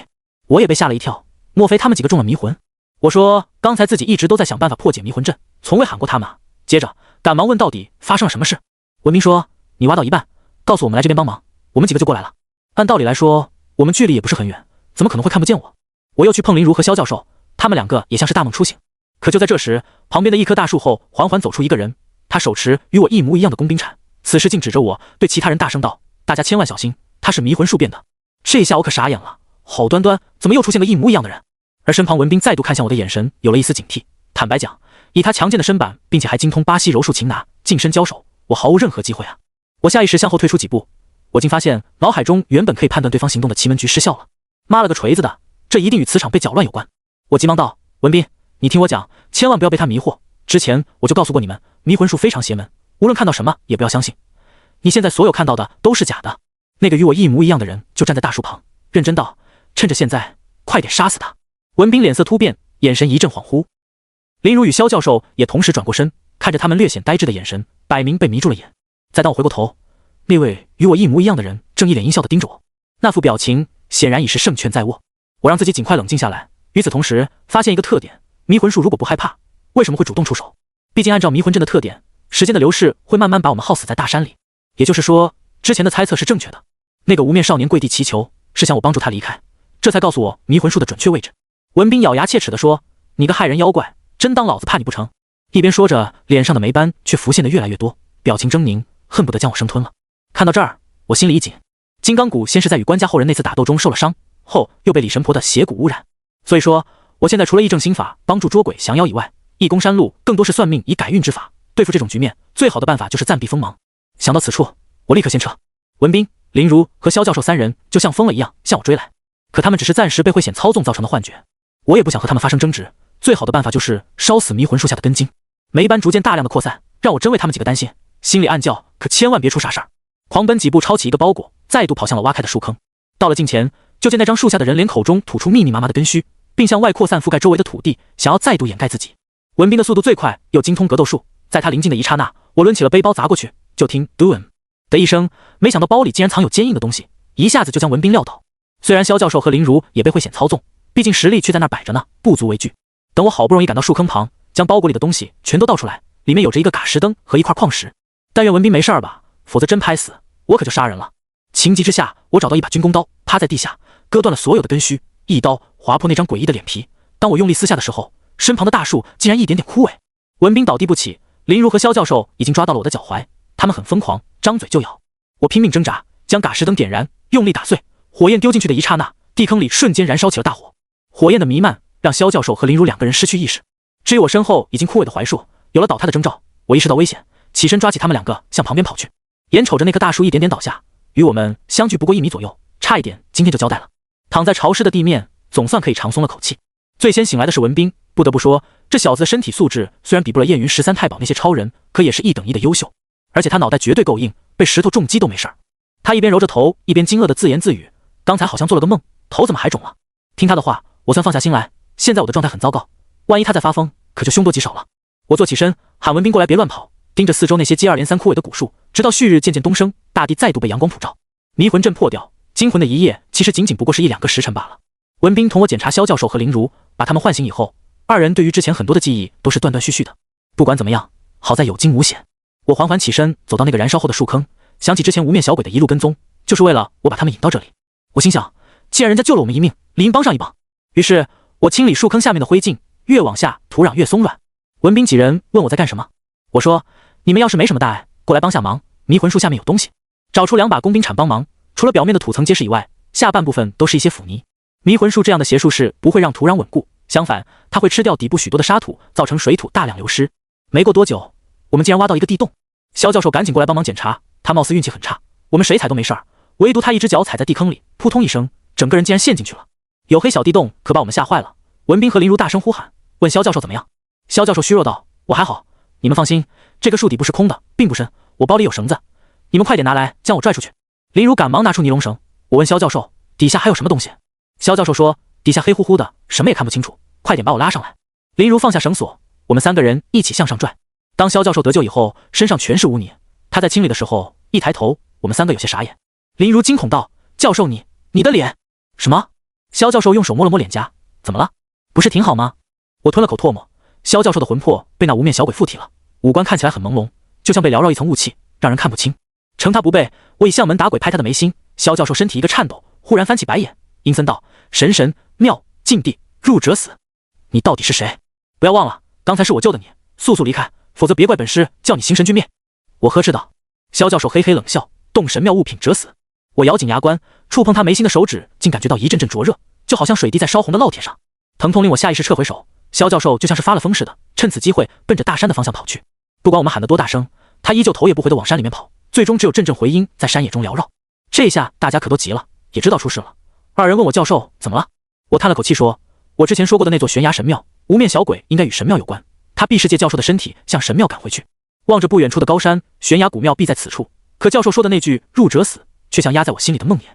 我也被吓了一跳，莫非他们几个中了迷魂？我说刚才自己一直都在想办法破解迷魂阵，从未喊过他们啊。接着赶忙问到底发生了什么事。文斌说：你挖到一半，告诉我们来这边帮忙，我们几个就过来了。按道理来说，我们距离也不是很远，怎么可能会看不见我？我又去碰林如和萧教授，他们2个也像是大梦初醒。可就在这时，旁边的一棵大树后缓缓走出一个人，他手持与我一模一样的工兵铲，此时竟指着我对其他人大声道：大家千万小心，他是迷魂术变的。这下我可傻眼了，好端端怎么又出现个一模一样的人？而身旁文斌再度看向我的眼神有了一丝警惕。坦白讲，以他强健的身板，并且还精通巴西柔术擒拿，近身交手，我毫无任何机会啊！我下意识向后退出几步，我竟发现脑海中原本可以判断对方行动的奇门局失效了。妈了个锤子的，这一定与磁场被搅乱有关。我急忙道：文斌，你听我讲，千万不要被他迷惑。之前我就告诉过你们，迷魂术非常邪门，无论看到什么也不要相信。你现在所有看到的都是假的。那个与我一模一样的人就站在大树旁，认真道：趁着现在，快点杀死他。文斌脸色突变，眼神一阵恍惚。林如与萧教授也同时转过身，看着他们略显呆滞的眼神，摆明被迷住了眼。再当我回过头，那位与我一模一样的人正一脸阴笑地盯着我，那副表情显然已是胜券在握。我让自己尽快冷静下来，与此同时发现一个特点：迷魂术如果不害怕，为什么会主动出手？毕竟按照迷魂阵的特点，时间的流逝会慢慢把我们耗死在大山里。也就是说，之前的猜测是正确的。那个无面少年跪地祈求，是想我帮助他离开，这才告诉我迷魂术的准确位置。文斌咬牙切齿地说：你个害人妖怪，真当老子怕你不成？一边说着，脸上的霉斑却浮现得越来越多，表情狰狞，恨不得将我生吞了。看到这儿，我心里一紧。金刚骨先是在与关家后人那次打斗中受了伤，后又被李神婆的邪骨污染，所以说我现在除了义正心法帮助捉鬼降妖以外，义攻山路更多是算命以改运之法。对付这种局面，最好的办法就是暂避锋芒。想到此处，我立刻先撤。文斌、林如和萧教授3人就像疯了一样向我追来，可他们只是暂时被慧显操纵造成的幻觉，我也不想和他们发生争执，最好的办法就是烧死迷魂术下的根茎。霉斑逐渐大量的扩散，让我真为他们几个担心，心里暗叫可千万别出傻事儿。狂奔几步，抄起一个包裹，再度跑向了挖开的树坑。到了近前，就见那张树下的人脸口中吐出密密麻麻的根须，并向外扩散覆盖周围的土地，想要再度掩盖自己。文斌的速度最快，又精通格斗术，在他临近的一刹那，我抡起了背包砸过去，就听 "doom" 的一声，没想到包里竟然藏有坚硬的东西，一下子就将文斌撂倒。虽然萧教授和林如也被慧显操纵，毕竟实力却在那儿摆着呢，不足为惧。等我好不容易赶到树坑旁，将包裹里的东西全都倒出来，里面有着一个嘎石灯和一块矿石。但愿文斌没事儿吧，否则真拍死我可就杀人了。情急之下，我找到一把军工刀，趴在地下割断了所有的根须，一刀划破那张诡异的脸皮。当我用力撕下的时候，身旁的大树竟然一点点枯萎。文斌倒地不起，林如和萧教授已经抓到了我的脚踝，他们很疯狂，张嘴就咬。我拼命挣扎，将嘎石灯点燃，用力打碎。火焰丢进去的一刹那，地坑里瞬间燃烧起了大火。火焰的弥漫让萧教授和林如2个人失去意识，至于我身后已经枯萎的槐树有了倒塌的征兆。我意识到危险，起身抓起他们2个向旁边跑去。眼瞅着那棵大树一点点倒下，与我们相距不过1米左右，差一点今天就交代了。躺在潮湿的地面，总算可以长松了口气。最先醒来的是文斌，不得不说，这小子的身体素质虽然比不了燕云13太保那些超人，可也是一等一的优秀。而且他脑袋绝对够硬，被石头重击都没事儿。他一边揉着头，一边惊愕地自言自语：刚才好像做了个梦，头怎么还肿了？听他的话，我算放下心来，现在我的状态很糟糕，万一他再发疯，可就凶多吉少了。我坐起身，喊文斌过来别乱跑，盯着四周那些接二连三枯萎的古树，直到旭日渐渐东升，大地再度被阳光普照。迷魂阵破掉，惊魂的一夜其实仅仅不过是1-2个时辰罢了。文斌同我检查萧教授和林如，把他们唤醒以后，2人对于之前很多的记忆都是断断续续的。不管怎么样，好在有惊无险。我缓缓起身，走到那个燃烧后的树坑，想起之前无面小鬼的一路跟踪，就是为了我把他们引到这里。我心想，既然人家救了我们一命，理应帮上一帮。于是我清理树坑下面的灰烬，越往下土壤越松软。文斌几人问我在干什么，我说你们要是没什么大碍，过来帮下忙，迷魂树下面有东西。找出2把工兵铲帮忙，除了表面的土层结实以外，下半部分都是一些腐泥。迷魂术这样的邪术是不会让土壤稳固，相反，它会吃掉底部许多的沙土，造成水土大量流失。没过多久，我们竟然挖到一个地洞。肖教授赶紧过来帮忙检查，他貌似运气很差，我们谁踩都没事儿，唯独他一只脚踩在地坑里，扑通一声，整个人竟然陷进去了。黝黑小地洞可把我们吓坏了。文斌和林如大声呼喊，问肖教授怎么样。肖教授虚弱道：“我还好，你们放心，这个树底部是空的，并不深，我包里有绳子，你们快点拿来，将我拽出去。”林如赶忙拿出尼龙绳，我问肖教授：“底下还有什么东西？”肖教授说：“底下黑乎乎的，什么也看不清楚，快点把我拉上来。”林如放下绳索，我们3个人一起向上拽。当肖教授得救以后，身上全是污泥，他在清理的时候一抬头，我们3个有些傻眼。林如惊恐道：“教授你的脸！”什么？肖教授用手摸了摸脸颊，怎么了？不是挺好吗？我吞了口唾沫。肖教授的魂魄被那无面小鬼附体了，五官看起来很朦胧，就像被缭绕一层雾气，让人看不清。趁他不备，我以相门打鬼拍他的眉心。肖教授身体一个颤抖，忽然翻起白眼，阴森道：“神妙禁地入者死，你到底是谁？不要忘了，刚才是我救的你，速速离开，否则别怪本师叫你形神俱灭。”我呵斥道。肖教授嘿嘿冷笑：“动神妙物品者死。”我咬紧牙关，触碰他眉心的手指竟感觉到一阵阵灼热，就好像水滴在烧红的烙铁上，疼痛令我下意识撤回手。肖教授就像是发了疯似的，趁此机会奔着大山的方向跑去。不管我们喊得多大声，他依旧头也不回地往山里面跑，最终只有阵阵回音在山野中缭绕。这下大家可都急了，也知道出事了。2人问我教授怎么了，我叹了口气说：“我之前说过的那座悬崖神庙，无面小鬼应该与神庙有关，他必是借教授的身体向神庙赶回去。”望着不远处的高山，悬崖古庙必在此处，可教授说的那句入者死却像压在我心里的梦魇。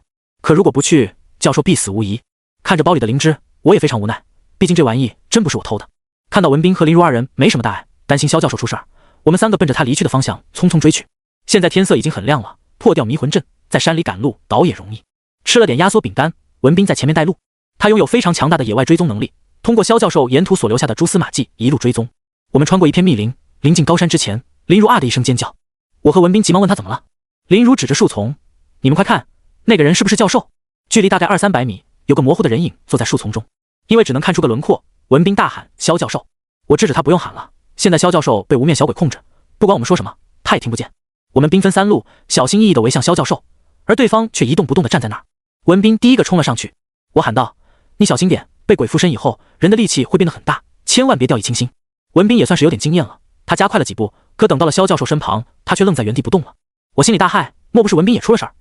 可如果不去，教授必死无疑。看着包里的灵芝，我也非常无奈，毕竟这玩意真不是我偷的。看到文斌和林如2人没什么大碍，担心肖教授出事儿，我们3个奔着他离去的方向匆匆追去。现在天色已经很亮了，破掉迷魂阵，在山里赶路倒也容易。吃了点压缩饼干，文斌在前面带路，他拥有非常强大的野外追踪能力，通过肖教授沿途所留下的蛛丝马迹一路追踪。我们穿过一片密林，临近高山之前，林如啊的一声尖叫，我和文斌急忙问他怎么了。林如指着树丛：“你们快看，那个人是不是教授？”距离大概200-300米，有个模糊的人影坐在树丛中，因为只能看出个轮廓，文斌大喊：“肖教授！”我制止他不用喊了，现在肖教授被无面小鬼控制，不管我们说什么，他也听不见。我们兵分3路，小心翼翼地围向肖教授，而对方却一动不动地站在那儿。文斌第一个冲了上去，我喊道：“你小心点，被鬼附身以后，人的力气会变得很大，千万别掉以轻心。”文斌也算是有点经验了，他加快了几步，可等到了肖教授身旁，他却愣在原地不动了。我心里大骇，莫不是文斌也出了事儿？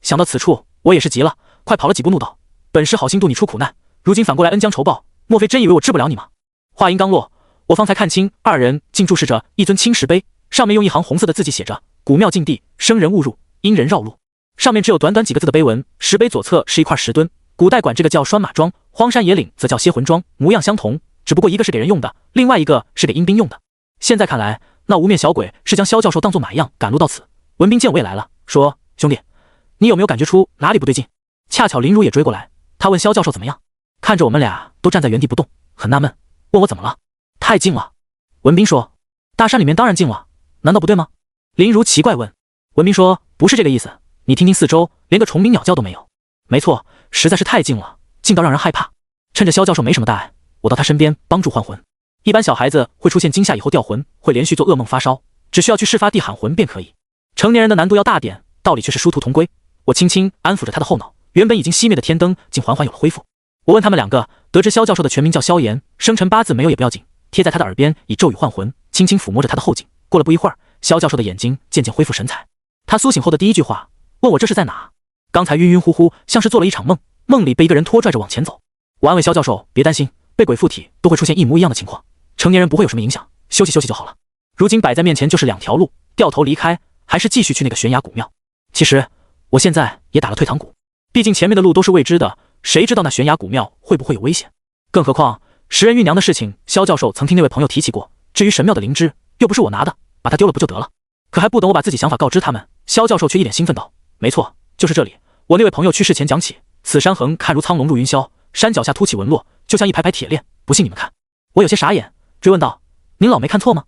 想到此处，我也是急了，快跑了几步，怒道：“本师好心度你出苦难，如今反过来恩将仇报，莫非真以为我治不了你吗？”话音刚落，我方才看清2人竟注视着一尊青石碑，上面用一行红色的字迹写着：“古庙禁地，生人勿入，阴人绕路。”上面只有短短几个字的碑文。石碑左侧是一块石墩，古代管这个叫拴马桩，荒山野岭则叫歇魂桩，模样相同，只不过一个是给人用的，另外一个是给阴兵用的。现在看来，那无面小鬼是将肖教授当作马一样赶路到此。文斌见我也来了，说：“兄弟，你有没有感觉出哪里不对劲？”恰巧林如也追过来，他问肖教授怎么样，看着我们俩都站在原地不动，很纳闷，问我怎么了。太静了。文斌说：“大山里面当然静了，难道不对吗？”林如奇怪问。文斌说：“不是这个意思，你听听四周，连个虫鸣鸟叫都没有。”没错，实在是太静了，静到让人害怕。趁着肖教授没什么大碍，我到他身边帮助换魂。一般小孩子会出现惊吓以后掉魂，会连续做噩梦发烧，只需要去事发地喊魂便可以。成年人的难度要大点，道理却是殊途同归。我轻轻安抚着他的后脑，原本已经熄灭的天灯竟缓缓有了恢复。我问他们2个，得知肖教授的全名叫萧炎，生辰八字没有也不要紧，贴在他的耳边以咒语唤魂，轻轻抚摸着他的后颈。过了不一会儿，肖教授的眼睛渐渐恢复神采。他苏醒后的第一句话问我这是在哪？刚才晕晕乎乎，像是做了一场梦，梦里被一个人拖拽着往前走。我安慰肖教授别担心，被鬼附体都会出现一模一样的情况，成年人不会有什么影响，休息休息就好了。如今摆在面前就是2条路，掉头离开，还是继续去那个悬崖古庙。其实我现在也打了退堂鼓，毕竟前面的路都是未知的，谁知道那悬崖古庙会不会有危险？更何况食人玉娘的事情，肖教授曾听那位朋友提起过，至于神庙的灵芝，又不是我拿的，把它丢了不就得了？可还不等我把自己想法告知他们，肖教授却一脸兴奋道：“没错，就是这里。我那位朋友去世前讲起，此山横看如苍龙入云霄，山脚下凸起纹络，就像一排排铁链，不信你们看。”我有些傻眼，追问道：“您老没看错吗？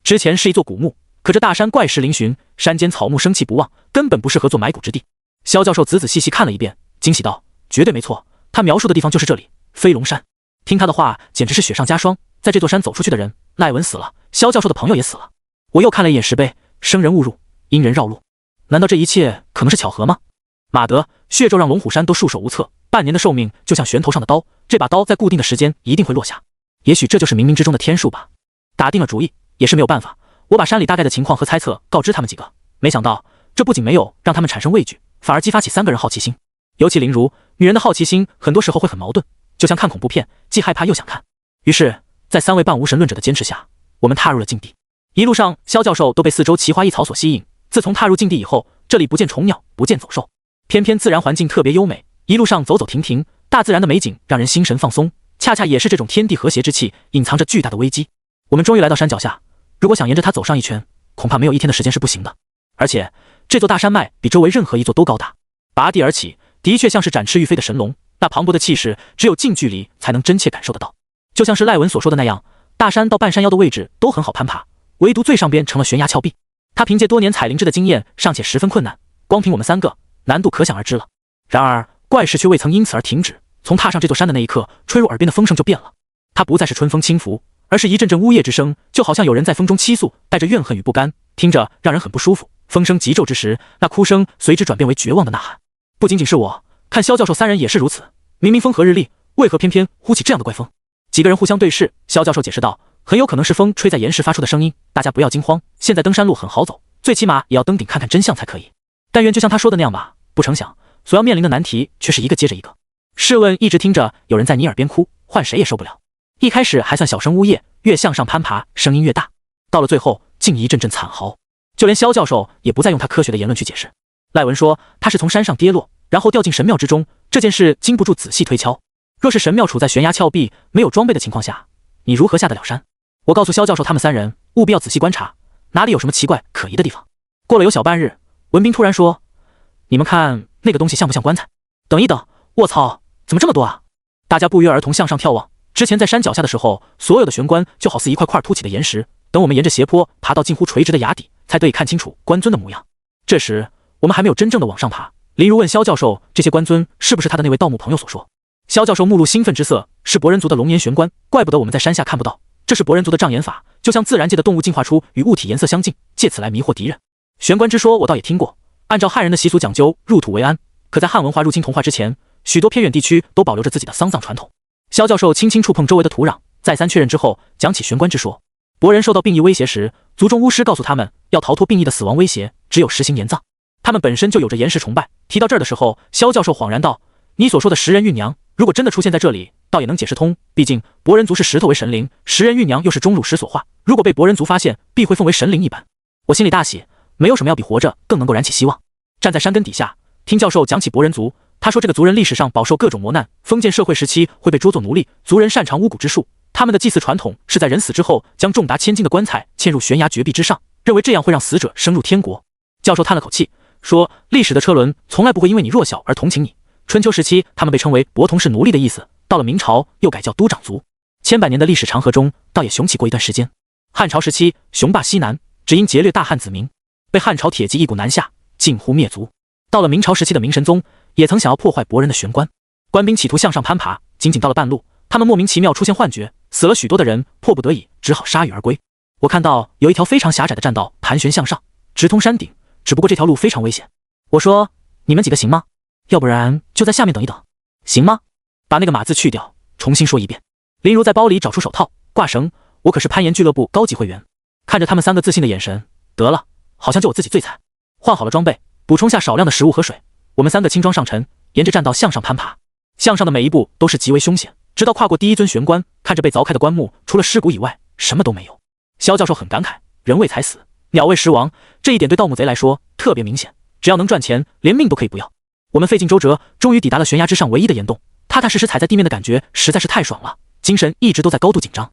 之前是一座古墓，可这大山怪石嶙峋，山间草木生气不旺，根本不适合做埋骨之地。”肖教授仔仔细细看了一遍，惊喜道：“绝对没错，他描述的地方就是这里，飞龙山。”听他的话，简直是雪上加霜。在这座山走出去的人，赖文死了，肖教授的朋友也死了。我又看了一眼石碑，生人勿入，阴人绕路。难道这一切可能是巧合吗？马德，血咒让龙虎山都束手无策，半年的寿命就像拳头上的刀，这把刀在固定的时间一定会落下。也许这就是冥冥之中的天数吧。打定了主意，也是没有办法。我把山里大概的情况和猜测告知他们几个，没想到这不仅没有让他们产生畏惧，反而激发起3个人好奇心。尤其林如，女人的好奇心很多时候会很矛盾，就像看恐怖片，既害怕又想看。于是，在3位半无神论者的坚持下，我们踏入了禁地。一路上，萧教授都被四周奇花异草所吸引。自从踏入禁地以后，这里不见虫鸟，不见走兽，偏偏自然环境特别优美，一路上走走停停，大自然的美景让人心神放松。恰恰也是这种天地和谐之气，隐藏着巨大的危机。我们终于来到山脚下，如果想沿着它走上一圈，恐怕没有1天的时间是不行的。而且，这座大山脉比周围任何一座都高大，拔地而起，的确像是展翅欲飞的神龙。那磅礴的气势，只有近距离才能真切感受得到。就像是赖文所说的那样，大山到半山腰的位置都很好攀爬，唯独最上边成了悬崖峭壁。他凭借多年采灵芝的经验，尚且十分困难，光凭我们3个，难度可想而知了。然而怪事却未曾因此而停止，从踏上这座山的那一刻，吹入耳边的风声就变了。它不再是春风轻拂，而是一阵阵呜咽之声，就好像有人在风中倾诉，带着怨恨与不甘，听着让人很不舒服。风声急骤之时，那哭声随之转变为绝望的呐喊。不仅仅是我，看萧教授3人也是如此。明明风和日丽，为何偏偏呼起这样的怪风？几个人互相对视，萧教授解释道，很有可能是风吹在岩石发出的声音，大家不要惊慌，现在登山路很好走，最起码也要登顶看看真相才可以。但愿就像他说的那样吧。不成想，所要面临的难题却是一个接着一个。试问一直听着有人在你耳边哭，换谁也受不了。一开始还算小声呜咽，越向上攀爬，声音越大，到了最后竟一阵阵惨嚎。就连萧教授也不再用他科学的言论去解释。赖文说他是从山上跌落，然后掉进神庙之中，这件事经不住仔细推敲。若是神庙处在悬崖峭壁，没有装备的情况下，你如何下得了山？我告诉萧教授他们3人，务必要仔细观察，哪里有什么奇怪可疑的地方。过了有小半日，文斌突然说，你们看那个东西像不像棺材？等一等，卧槽，怎么这么多啊？大家不约而同向上眺望。之前在山脚下的时候，所有的悬棺就好似一块块凸起的岩石，等我们沿着斜坡爬到近乎垂直的崖底，才得以看清楚棺尊的模样。这时我们还没有真正的往上爬。林如问萧教授，这些棺尊是不是他的那位盗墓朋友所说？萧教授目露兴奋之色，是博人族的龙岩悬棺，怪不得我们在山下看不到，这是博人族的障眼法，就像自然界的动物进化出与物体颜色相近，借此来迷惑敌人。悬棺之说我倒也听过，按照汉人的习俗讲究入土为安，可在汉文化入侵同化之前，许多偏远地区都保留着自己的丧葬传统。萧教授轻轻触碰周围的土壤，再三确认之后，讲起悬棺之说。博人受到病疫威胁时，族中巫师告诉他们，要逃脱病疫的死亡威胁，只有实行岩葬。他们本身就有着岩石崇拜。提到这儿的时候，萧教授恍然道，你所说的食人玉娘，如果真的出现在这里，倒也能解释通，毕竟博人族是石头为神灵，食人玉娘又是钟乳石所化，如果被博人族发现，必会奉为神灵一般。我心里大喜，没有什么要比活着更能够燃起希望。站在山根底下，听教授讲起博人族，他说这个族人历史上饱受各种磨难，封建社会时期会被捉作奴隶，族人擅长巫蛊之术，他们的祭祀传统是在人死之后，将重达千斤的棺材嵌入悬崖绝壁之上，认为这样会让死者升入天国。教授叹了口气说，历史的车轮从来不会因为你弱小而同情你。春秋时期他们被称为伯同氏奴隶的意思，到了明朝又改叫都长族，千百年的历史长河中倒也雄起过一段时间。汉朝时期雄霸西南，只因劫掠大汉子民，被汉朝铁骑一股南下，近乎灭族。到了明朝时期的明神宗也曾想要破坏博人的悬棺，官兵企图向上攀爬，仅仅到了半路，他们莫名其妙出现幻觉，死了许多的人，迫不得已只好铩羽而归。我看到有一条非常狭窄的栈道盘旋向上，直通山顶，只不过这条路非常危险。我说，你们几个行吗？要不然就在下面等一等，行吗？把那个码字去掉，重新说一遍。林如在包里找出手套挂绳，我可是攀岩俱乐部高级会员。看着他们3个自信的眼神，得了，好像就我自己最惨。换好了装备，补充下少量的食物和水，我们3个轻装上阵，沿着栈道向上攀爬。向上的每一步都是极为凶险，直到跨过第一尊悬棺，看着被凿开的棺木，除了尸骨以外什么都没有。萧教授很感慨，人为财死，鸟为食亡，这一点对盗墓贼来说特别明显，只要能赚钱，连命都可以不要。我们费尽周折，终于抵达了悬崖之上唯一的岩洞，踏踏实实踩在地面的感觉实在是太爽了，精神一直都在高度紧张。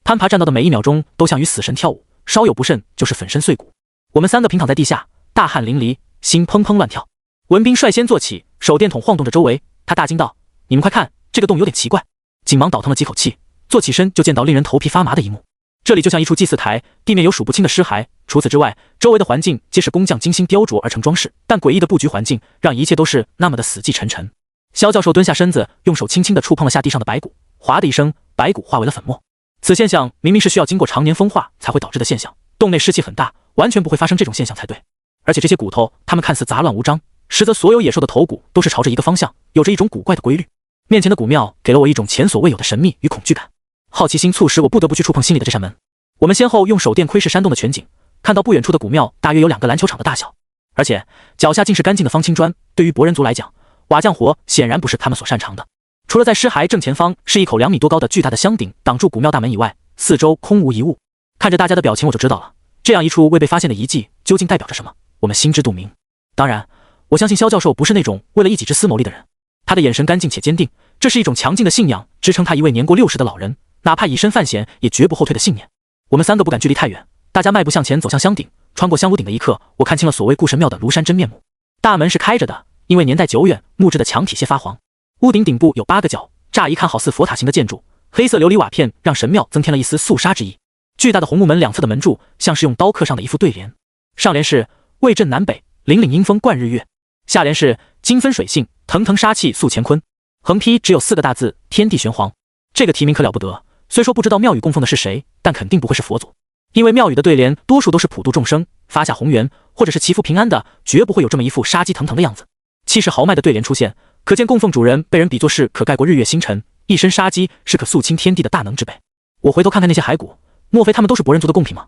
攀爬栈道的每一秒钟都像与死神跳舞，稍有不慎就是粉身碎骨。我们3个平躺在地下，大汗淋漓，心砰砰乱跳。文斌率先坐起，手电筒晃动着周围，他大惊道，你们快看，这个洞有点奇怪。紧忙倒腾了几口气，坐起身就见到令人头皮发麻的一幕。这里就像一处祭祀台，地面有数不清的尸骸，除此之外，周围的环境皆是工匠精心雕琢而成装饰，但诡异的布局环境让一切都是那么的死气沉沉。萧教授蹲下身子，用手轻轻地触碰了下地上的白骨，哗的一声，白骨化为了粉末。此现象明明是需要经过常年风化才会导致的现象，洞内湿气很大，完全不会发生这种现象才对。而且这些骨头，它们看似杂乱无章，实则所有野兽的头骨都是朝着一个方向，有着一种古怪的规律。面前的古庙给了我一种前所未有的神秘与恐惧感，好奇心促使我不得不去触碰心里的这扇门。我们先后用手电窥视山洞的全景，看到不远处的古庙大约有2个篮球场的大小，而且脚下竟是干净的方青砖。对于博人族来讲，瓦匠活显然不是他们所擅长的。除了在尸骸正前方是一口2米多高的巨大的香顶挡住古庙大门以外，四周空无一物。看着大家的表情，我就知道了，这样一处未被发现的遗迹究竟代表着什么，我们心知肚明。当然，我相信萧教授不是那种为了一己之私谋利的人，他的眼神干净且坚定，这是一种强劲的信仰，支撑他一位年过60的老人，哪怕以身犯险也绝不后退的信念。我们3个不敢距离太远，大家迈步向前走向香顶。穿过香炉顶的一刻，我看清了所谓顾神庙的庐山真面目。大门是开着的，因为年代久远，木质的墙体些发黄。屋顶顶部有8个角，乍一看好似佛塔形的建筑，黑色琉璃瓦片让神庙增添了一丝肃杀之意。巨大的红木门两侧的门柱像是用刀刻上的一副对联，上联是魏镇南北，凛凛阴风贯日月，下联是金分水性，腾腾杀气肃乾坤。横批只有4个大字：天地玄黄。这个题名可了不得，虽说不知道庙宇供奉的是谁，但肯定不会是佛祖，因为庙宇的对联多数都是普度众生、发下宏源，或者是祈福平安的，绝不会有这么一副杀机腾腾的样子。气势豪迈的对联出现，可见供奉主人被人比作是可盖过日月星辰，一身杀机是可肃清天地的大能之辈。我回头看看那些骸骨，莫非他们都是博人族的贡品吗？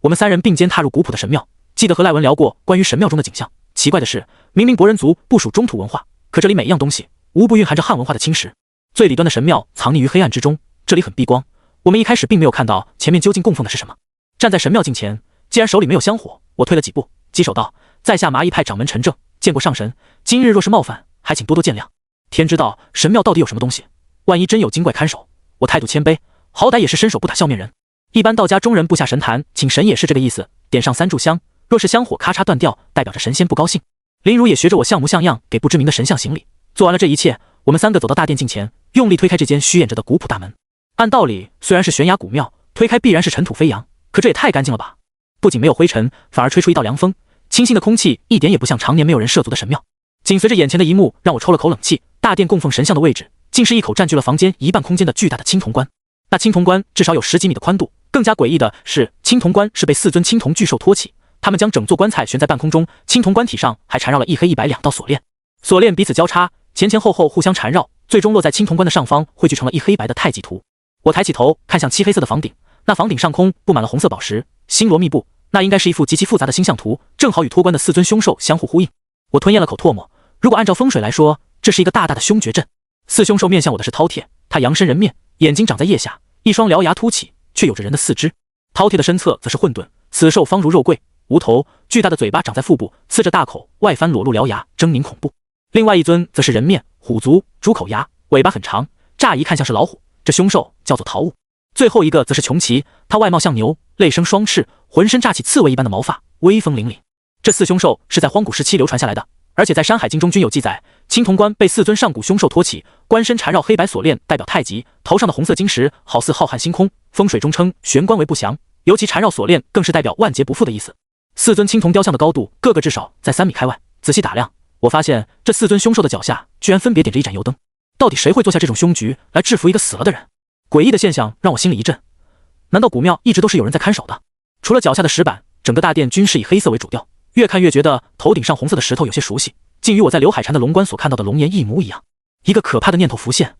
我们3人并肩踏入古朴的神庙，记得和赖文聊过关于神庙中的景象。奇怪的是，明明博人族不属中土文化，可这里每一样东西无不蕴含着汉文化的侵蚀。最里端的神庙藏匿于黑暗之中，这里很避光，我们一开始并没有看到前面究竟供奉的是什么。站在神庙近前，既然手里没有香火，我退了几步，稽首道：在下麻衣派掌门陈正，见过上神，今日若是冒犯，还请多多见谅。天知道神庙到底有什么东西，万一真有精怪看守，我态度谦卑，好歹也是伸手不打笑面人。一般道家中人布下神坛，请神也是这个意思，点上3炷香，若是香火咔嚓断掉，代表着神仙不高兴。林如也学着我像模像样给不知名的神像行礼。做完了这一切，我们3个走到大殿近前，用力推开这间虚掩着的古朴大门。按道理虽然是悬崖古庙，推开必然是尘土飞扬，可这也太干净了吧，不仅没有灰尘，反而吹出一道凉风，清新的空气一点也不像常年没有人涉足的神庙。紧随着眼前的一幕让我抽了口冷气，大殿供奉神像的位置竟是一口占据了房间1半空间的巨大的青铜棺。那青铜棺至少有10几米的宽度，更加诡异的是，青铜棺是被4尊青铜巨兽托起，他们将整座棺材悬在半空中，青铜棺体上还缠绕了一黑一白2道锁链，锁链彼此交叉，前前后后互相缠绕，最终落在青铜棺的上方，汇聚成了一黑一白的太极图。我抬起头看向漆黑色的房顶，那房顶上空布满了红色宝石，星罗密布，那应该是一幅极其复杂的星象图，正好与托棺的4尊凶兽相互呼应。我吞咽了口唾沫，如果按照风水来说，这是一个大大的凶绝阵。4凶兽面向我的是饕餮，它羊身人面，眼睛长在腋下，一双獠牙凸起，却有着人的4肢。饕餮的身侧则是混沌，此兽方如肉桂，无头，巨大的嘴巴长在腹部，呲着大口，外翻裸露獠牙，狰狞恐怖。另外一尊则是人面，虎足，猪口牙，尾巴很长，乍一看像是老虎，这凶兽叫做桃物。最后一个则是穷奇，它外貌像牛，类生双翅，浑身炸起刺猬一般的毛发，威风凛凛。这4凶兽是在荒古时期流传下来的，而且在《山海经》中均有记载。青铜棺被4尊上古凶兽托起，棺身缠绕黑白锁链，代表太极，头上的红色晶石好似浩瀚星空，风水中称玄关为不祥，尤其缠绕锁链更是代表万劫不复的意思。4尊青铜雕像的高度个个至少在3米开外，仔细打量，我发现这4尊凶兽的脚下居然分别点着一盏油灯，到底谁会做下这种凶局来制服一个死了的人？诡异的现象让我心里一震，难道古庙一直都是有人在看守的？除了脚下的石板，整个大殿均是以黑色为主调，越看越觉得头顶上红色的石头有些熟悉，竟与我在刘海禅的龙棺所看到的龙岩一模一样。一个可怕的念头浮现，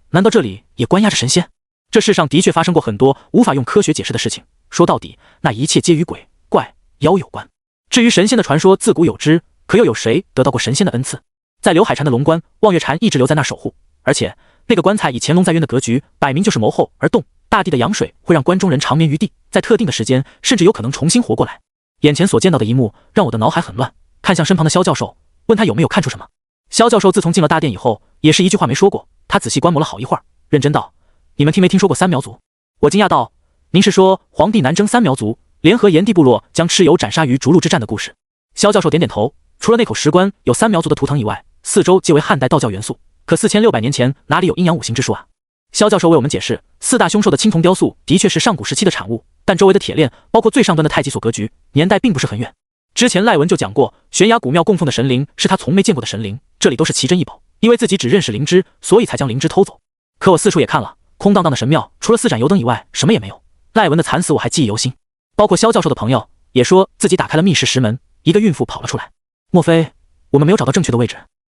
难道这里也关押着神仙？这世上的确发生过很多无法用科学解释的事情，说到底，那一切皆与鬼怪妖有关。至于神仙的传说自古有之，可又有谁得到过神仙的恩赐？在刘海禅的龙棺，望月禅一直留在那守护，而且那个棺材以乾隆在渊的格局，摆明就是谋后而动，大地的阳水会让关中人长眠于地，在特定的时间甚至有可能重新活过来。眼前所见到的一幕让我的脑海很乱，看向身旁的萧教授，问他有没有看出什么。萧教授自从进了大殿以后，也是一句话没说过，他仔细观摩了好一会儿，认真道：你们听没听说过3苗族？我惊讶道：您是说黄帝南征3苗族联合炎帝部落将蚩尤斩杀于逐鹿之战的故事？萧教授点点头，除了那口石棺有3苗族的图腾以外，四周皆为汉代道教元素，可4600年前哪里有阴阳五行之说啊？萧教授为我们解释，4大凶兽的青铜雕塑的确是上古时期的产物，但周围的铁链包括最上端的太极所格局，年代并不是很远。之前赖文就讲过，悬崖古庙供奉的神灵是他从没见过的神灵，这里都是奇珍异宝，因为自己只认识灵芝，所以才将灵芝偷走。可我四处也看了，空荡荡的神庙，除了4盏油灯以外，什么也没有。赖文的惨死我还记忆犹新，包括萧教授的朋友也说自己打开了密室石门，一个孕妇跑了出来。莫非我们没有找到正确的位置。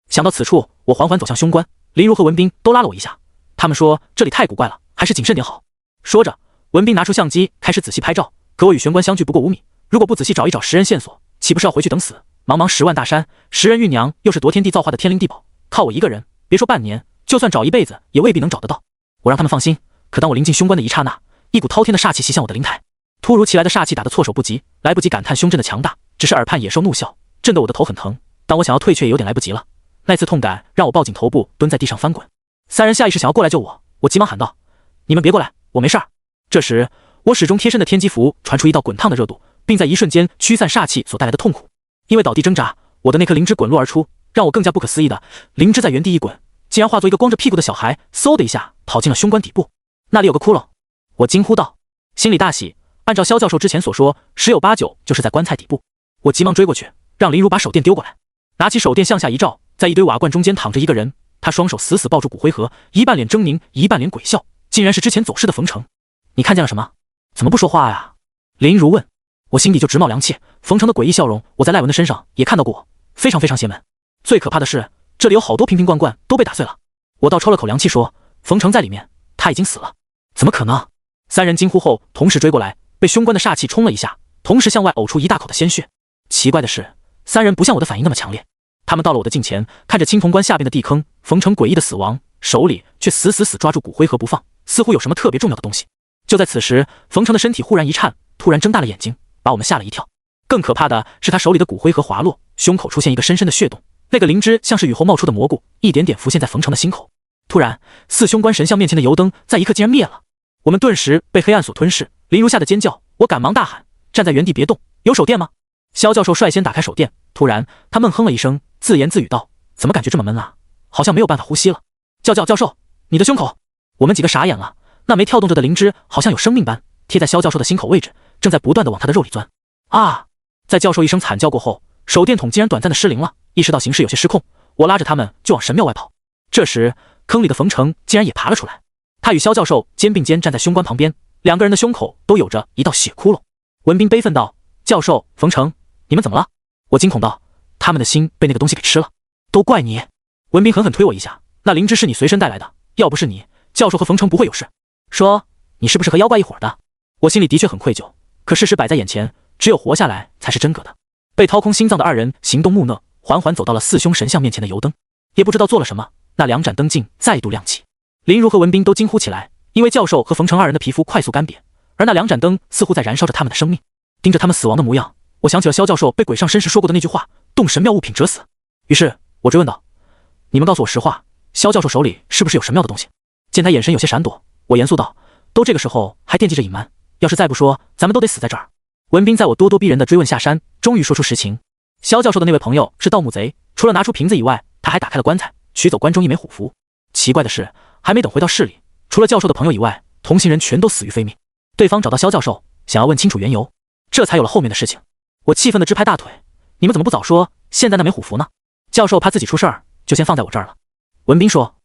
想到此处，我缓缓走向凶关，林如和文斌都拉了我一下，他们说这里太古怪了，还是谨慎点好。说着，文斌拿出相机开始仔细拍照，可我与玄关相距不过5米，如果不仔细找一找食人线索，岂不是要回去等死？茫茫10万大山，食人玉娘又是夺天地造化的天灵地宝，靠我一个人，别说半年，就算找一辈子也未必能找得到。我让他们放心，可当我临近凶关的一刹那，一股滔天的煞气袭向我的灵台。突如其来的煞气打得措手不及，来不及感叹凶阵的强大，只是耳畔野兽怒啸，震得我的头很疼。当我想要退却也有点来不及了，那次痛感让我抱紧头部蹲在地上翻滚。3人下意识想要过来救我，我急忙喊道：“你们别过来，我没事儿。”这时，我始终贴身的天机符传出一道滚烫的热度，并在一瞬间驱散煞气所带来的痛苦。因为倒地挣扎，我的那颗灵芝滚落而出，让我更加不可思议的，灵芝在原地一滚，竟然化作一个光着屁股的小孩，嗖的一下跑进了凶关底部。那里有个窟窿，我惊呼道，心里大喜。按照萧教授之前所说，10有8九就是在棺材底部。我急忙追过去，让林如把手电丢过来，拿起手电向下一照，在一堆瓦罐中间躺着一个人，他双手死死抱住骨灰盒，一半脸狰狞，一半脸鬼笑，竟然是之前走失的冯成。你看见了什么？怎么不说话呀？林如问。我心底就直冒凉气，冯成的诡异笑容我在赖文的身上也看到过，非常非常邪门。最可怕的是，这里有好多瓶瓶罐罐都被打碎了。我倒抽了口凉气说，冯成在里面，他已经死了。怎么可能？3人惊呼后同时追过来，被凶关的煞气冲了一下，同时向外呕出一大口的鲜血。奇怪的是，3人不像我的反应那么强烈，他们到了我的近前，看着青铜棺下边的地坑，冯成诡异的死亡，手里却死抓住骨灰盒不放，似乎有什么特别重要的东西。就在此时，冯成的身体忽然一颤，突然睁大了眼睛，把我们吓了一跳。更可怕的是，他手里的骨灰盒滑落，胸口出现一个深深的血洞，那个灵芝像是雨后冒出的蘑菇，一点点浮现在冯成的心口。突然，四凶关神像面前的油灯在一刻竟然灭了，我们顿时被黑暗所吞噬。林如吓得尖叫，我赶忙大喊：“站在原地别动，有手电吗？”萧教授率先打开手电，突然他闷哼了一声，自言自语道：“怎么感觉这么闷啊？好像没有办法呼吸了。”教授，你的胸口！我们几个傻眼了，那枚跳动着的灵芝好像有生命般贴在萧教授的心口位置，正在不断的往他的肉里钻。啊！在教授一声惨叫过后，手电筒竟然短暂的失灵了，意识到形势有些失控，我拉着他们就往神庙外跑。这时，坑里的冯成竟然也爬了出来，他与萧教授肩并肩站在凶关旁边，两个人的胸口都有着一道血窟窿。文斌悲愤道：“教授，冯成，你们怎么了？”我惊恐道：“他们的心被那个东西给吃了。”都怪你！文斌狠狠推我一下，那灵芝是你随身带来的，要不是你，教授和冯成不会有事。说你是不是和妖怪一伙的？我心里的确很愧疚，可事实摆在眼前，只有活下来才是真格的。被掏空心脏的2人行动木讷，缓缓走到了四凶神像面前的油灯，也不知道做了什么，那2盏灯镜再度亮起。林如和文斌都惊呼起来，因为教授和冯成2人的皮肤快速干瘪，而那2盏灯似乎在燃烧着他们的生命。盯着他们死亡的模样，我想起了萧教授被鬼上身时说过的那句话：动神庙物品者死。于是我追问道：“你们告诉我实话，萧教授手里是不是有神庙的东西？”见他眼神有些闪躲，我严肃道：“都这个时候还惦记着隐瞒，要是再不说，咱们都得死在这儿。”文斌在我咄咄逼人的追问下山，终于说出实情。萧教授的那位朋友是盗墓贼，除了拿出瓶子以外，他还打开了棺材，取走棺中一枚虎符。奇怪的是，还没等回到市里，除了教授的朋友以外，同行人全都死于非命。对方找到萧教授，想要问清楚缘由，这才有了后面的事情。我气愤的直拍大腿：“你们怎么不早说？现在那枚虎符呢？”教授怕自己出事儿，就先放在我这儿了。文斌说：“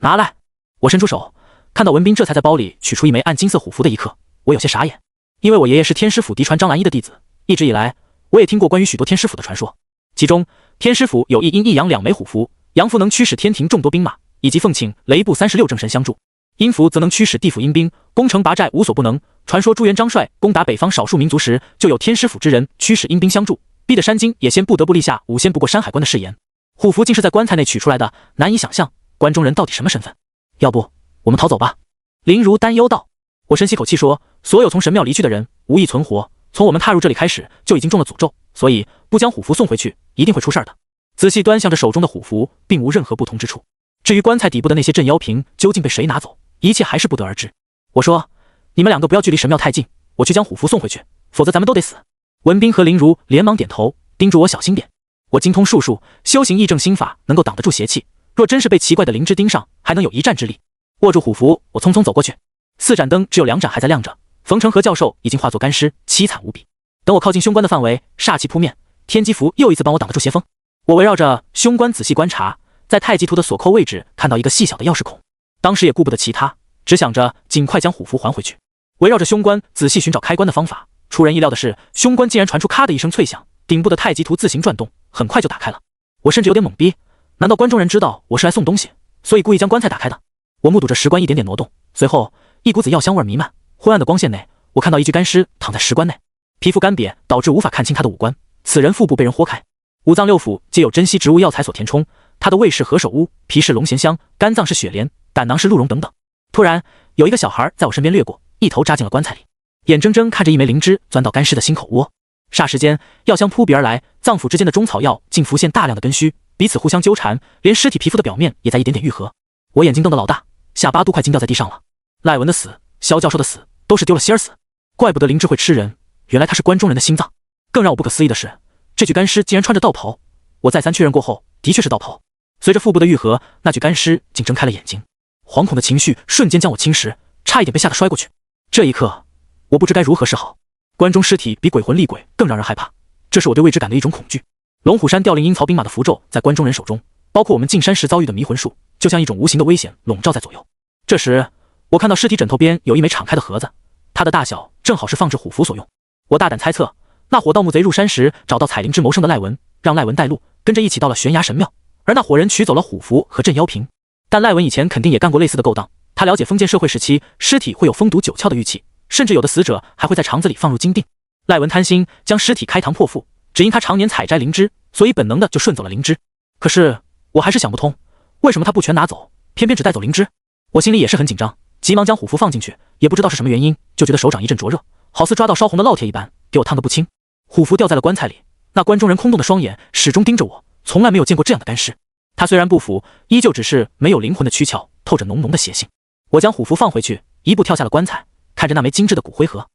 拿来。”我伸出手，看到文斌这才在包里取出一枚暗金色虎符的一刻，我有些傻眼。因为我爷爷是天师府嫡传张兰一的弟子，一直以来我也听过关于许多天师府的传说，其中天师府有一阴一阳2枚虎符，阳符能驱使天庭众多兵马，以及奉请雷部36正神相助，阴符则能驱使地府阴兵，攻城拔寨无所不能。传说朱元璋率攻打北方少数民族时，就有天师府之人驱使阴兵相助，逼得山精也先不得不立下5仙不过山海关的誓言。虎符竟是在棺材内取出来的，难以想象关中人到底什么身份。要不我们逃走吧？林如担忧道。我深吸口气说：“所有从神庙离去的人无一存活，从我们踏入这里开始就已经中了诅咒，所以不将虎符送回去，一定会出事的。”仔细端详着手中的虎符，并无任何不同之处。至于棺材底部的那些镇妖瓶究竟被谁拿走，一切还是不得而知。我说：“你们2个不要距离神庙太近，我去将虎符送回去，否则咱们都得死。”文斌和林如连忙点头，叮嘱我小心点。我精通术数，修行异正心法，能够挡得住邪气，若真是被奇怪的灵芝盯上，还能有一战之力。握住虎符，我匆匆走过去。4盏灯只有2盏还在亮着，冯成和教授已经化作干尸，凄惨无比。等我靠近凶关的范围，煞气扑面，天机符又一次帮我挡得住邪风。我围绕着凶关仔细观察，在太极图的锁扣位置看到一个细小的钥匙孔，当时也顾不得其他，只想着尽快将虎符还回去。围绕着凶关仔细寻找开关的方法，出人意料的是，凶关竟然传出咔的一声脆响，顶部的太极图自行转动，很快就打开了。我甚至有点懵逼，难道关中人知道我是来送东西，所以故意将棺材打开的？我目睹着石棺一点点挪动，随后一股子药香味弥漫，昏暗的光线内，我看到一具干尸躺在石棺内，皮肤干瘪，导致无法看清他的五官。此人腹部被人豁开，五脏六腑皆有珍稀植物药材所填充，他的胃是何首乌，脾是龙涎香，肝脏是雪莲，胆囊是鹿茸等等。突然，有一个小孩在我身边掠过，一头扎进了棺材里，眼睁睁看着一枚灵芝钻到干尸的心口窝。霎时间，药香扑鼻而来，脏腑之间的中草药竟浮现大量的根须，彼此互相纠缠，连尸体皮肤的表面也在一点点愈合。我眼睛瞪得老大，下巴都快惊掉在地上了。赖文的死，萧教授的死，都是丢了心儿死。怪不得灵芝会吃人，原来他是关中人的心脏。更让我不可思议的是，这具干尸竟然穿着道袍。我再三确认过后，的确是道袍。随着腹部的愈合，那具干尸竟睁开了眼睛，惶恐的情绪瞬间将我侵蚀，差一点被吓得摔过去。这一刻，我不知该如何是好。关中尸体比鬼魂厉鬼更让人害怕，这是我对未知感的一种恐惧。龙虎山调令阴曹兵马的符咒在关中人手中，包括我们进山时遭遇的迷魂术，就像一种无形的危险笼罩在左右。这时，我看到尸体枕头边有一枚敞开的盒子，它的大小正好是放置虎符所用。我大胆猜测，那伙盗墓贼入山时找到采灵芝谋生的赖文，让赖文带路，跟着一起到了悬崖神庙，而那伙人取走了虎符和镇妖瓶。但赖文以前肯定也干过类似的勾当，他了解封建社会时期尸体会有封毒九窍的玉器，甚至有的死者还会在肠子里放入金锭。赖文贪心将尸体开膛破腹，只因他常年采摘灵芝，所以本能的就顺走了灵芝。可是我还是想不通，为什么他不全拿走，偏偏只带走灵芝？我心里也是很紧张，急忙将虎符放进去，也不知道是什么原因，就觉得手掌一阵灼热，好似抓到烧红的烙铁一般，给我烫得不轻。虎符掉在了棺材里，那关中人空洞的双眼始终盯着我，从来没有见过这样的干尸。他虽然不腐，依旧只是没有灵魂的躯壳，透着浓浓的邪性。我将虎符放回去，一步跳下了棺材，看着那枚精致的骨灰盒。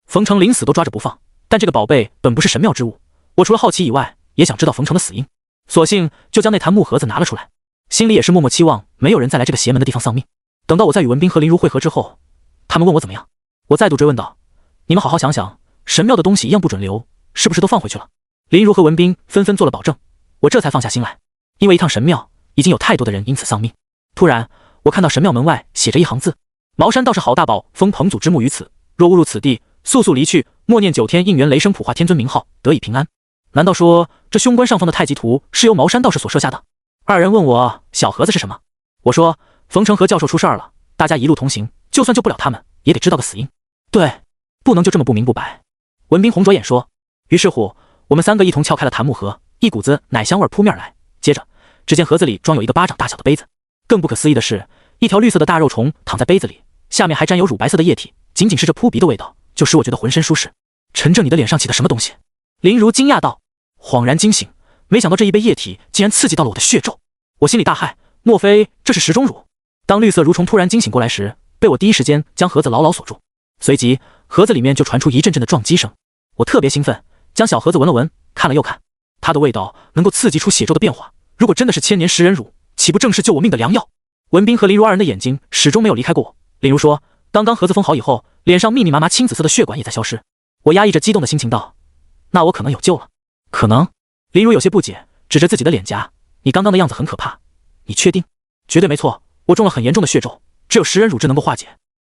冯成临死都抓着不放，但这个宝贝本不是神妙之物，我除了好奇以外，也想知道冯成的死因，索性就将那坛木盒子拿了出来，心里也是默默期望没有人再来这个邪门的地方丧命。等到我在与文斌和林如会合之后，他们问我怎么样，我再度追问道：你们好好想想，神庙的东西一样不准留，是不是都放回去了？林如和文斌纷纷做了保证，我这才放下心来，因为一趟神庙已经有太多的人因此丧命。突然，我看到神庙门外写着一行字：茅山道士郝大宝封彭祖之墓于此，若误入此地，速速离去，默念9天应元雷声普化天尊名号，得以平安。难道说这胸关上方的太极图是由茅山道士所设下的？二人问我小盒子是什么，我说冯成和教授出事儿了，大家一路同行，就算救不了他们，也得知道个死因。对，不能就这么不明不白。文斌红着眼说。于是乎，我们3个一同撬开了檀木盒，一股子奶香味扑面来。接着，只见盒子里装有一个巴掌大小的杯子。更不可思议的是，一条绿色的大肉虫躺在杯子里，下面还沾有乳白色的液体，仅仅是这扑鼻的味道，就使我觉得浑身舒适。陈正，你的脸上起的什么东西？林如惊讶道。恍然惊醒，没想到这一杯液体竟然刺激到了我的血肉。我心里大骇，莫非这是石钟乳？当绿色蠕虫突然惊醒过来时，被我第一时间将盒子牢牢锁住，随即盒子里面就传出一阵阵的撞击声。我特别兴奋，将小盒子闻了闻，看了又看，它的味道能够刺激出血肉的变化，如果真的是千年食人乳，岂不正是救我命的良药？文斌和林如二人的眼睛始终没有离开过我。林如说，刚刚盒子封好以后，脸上密密麻麻青紫色的血管也在消失。我压抑着激动的心情道，那我可能有救了。可能？林如有些不解，指着自己的脸颊，你刚刚的样子很可怕，你确定？绝对没错，我中了很严重的血咒，只有食人乳汁能够化解。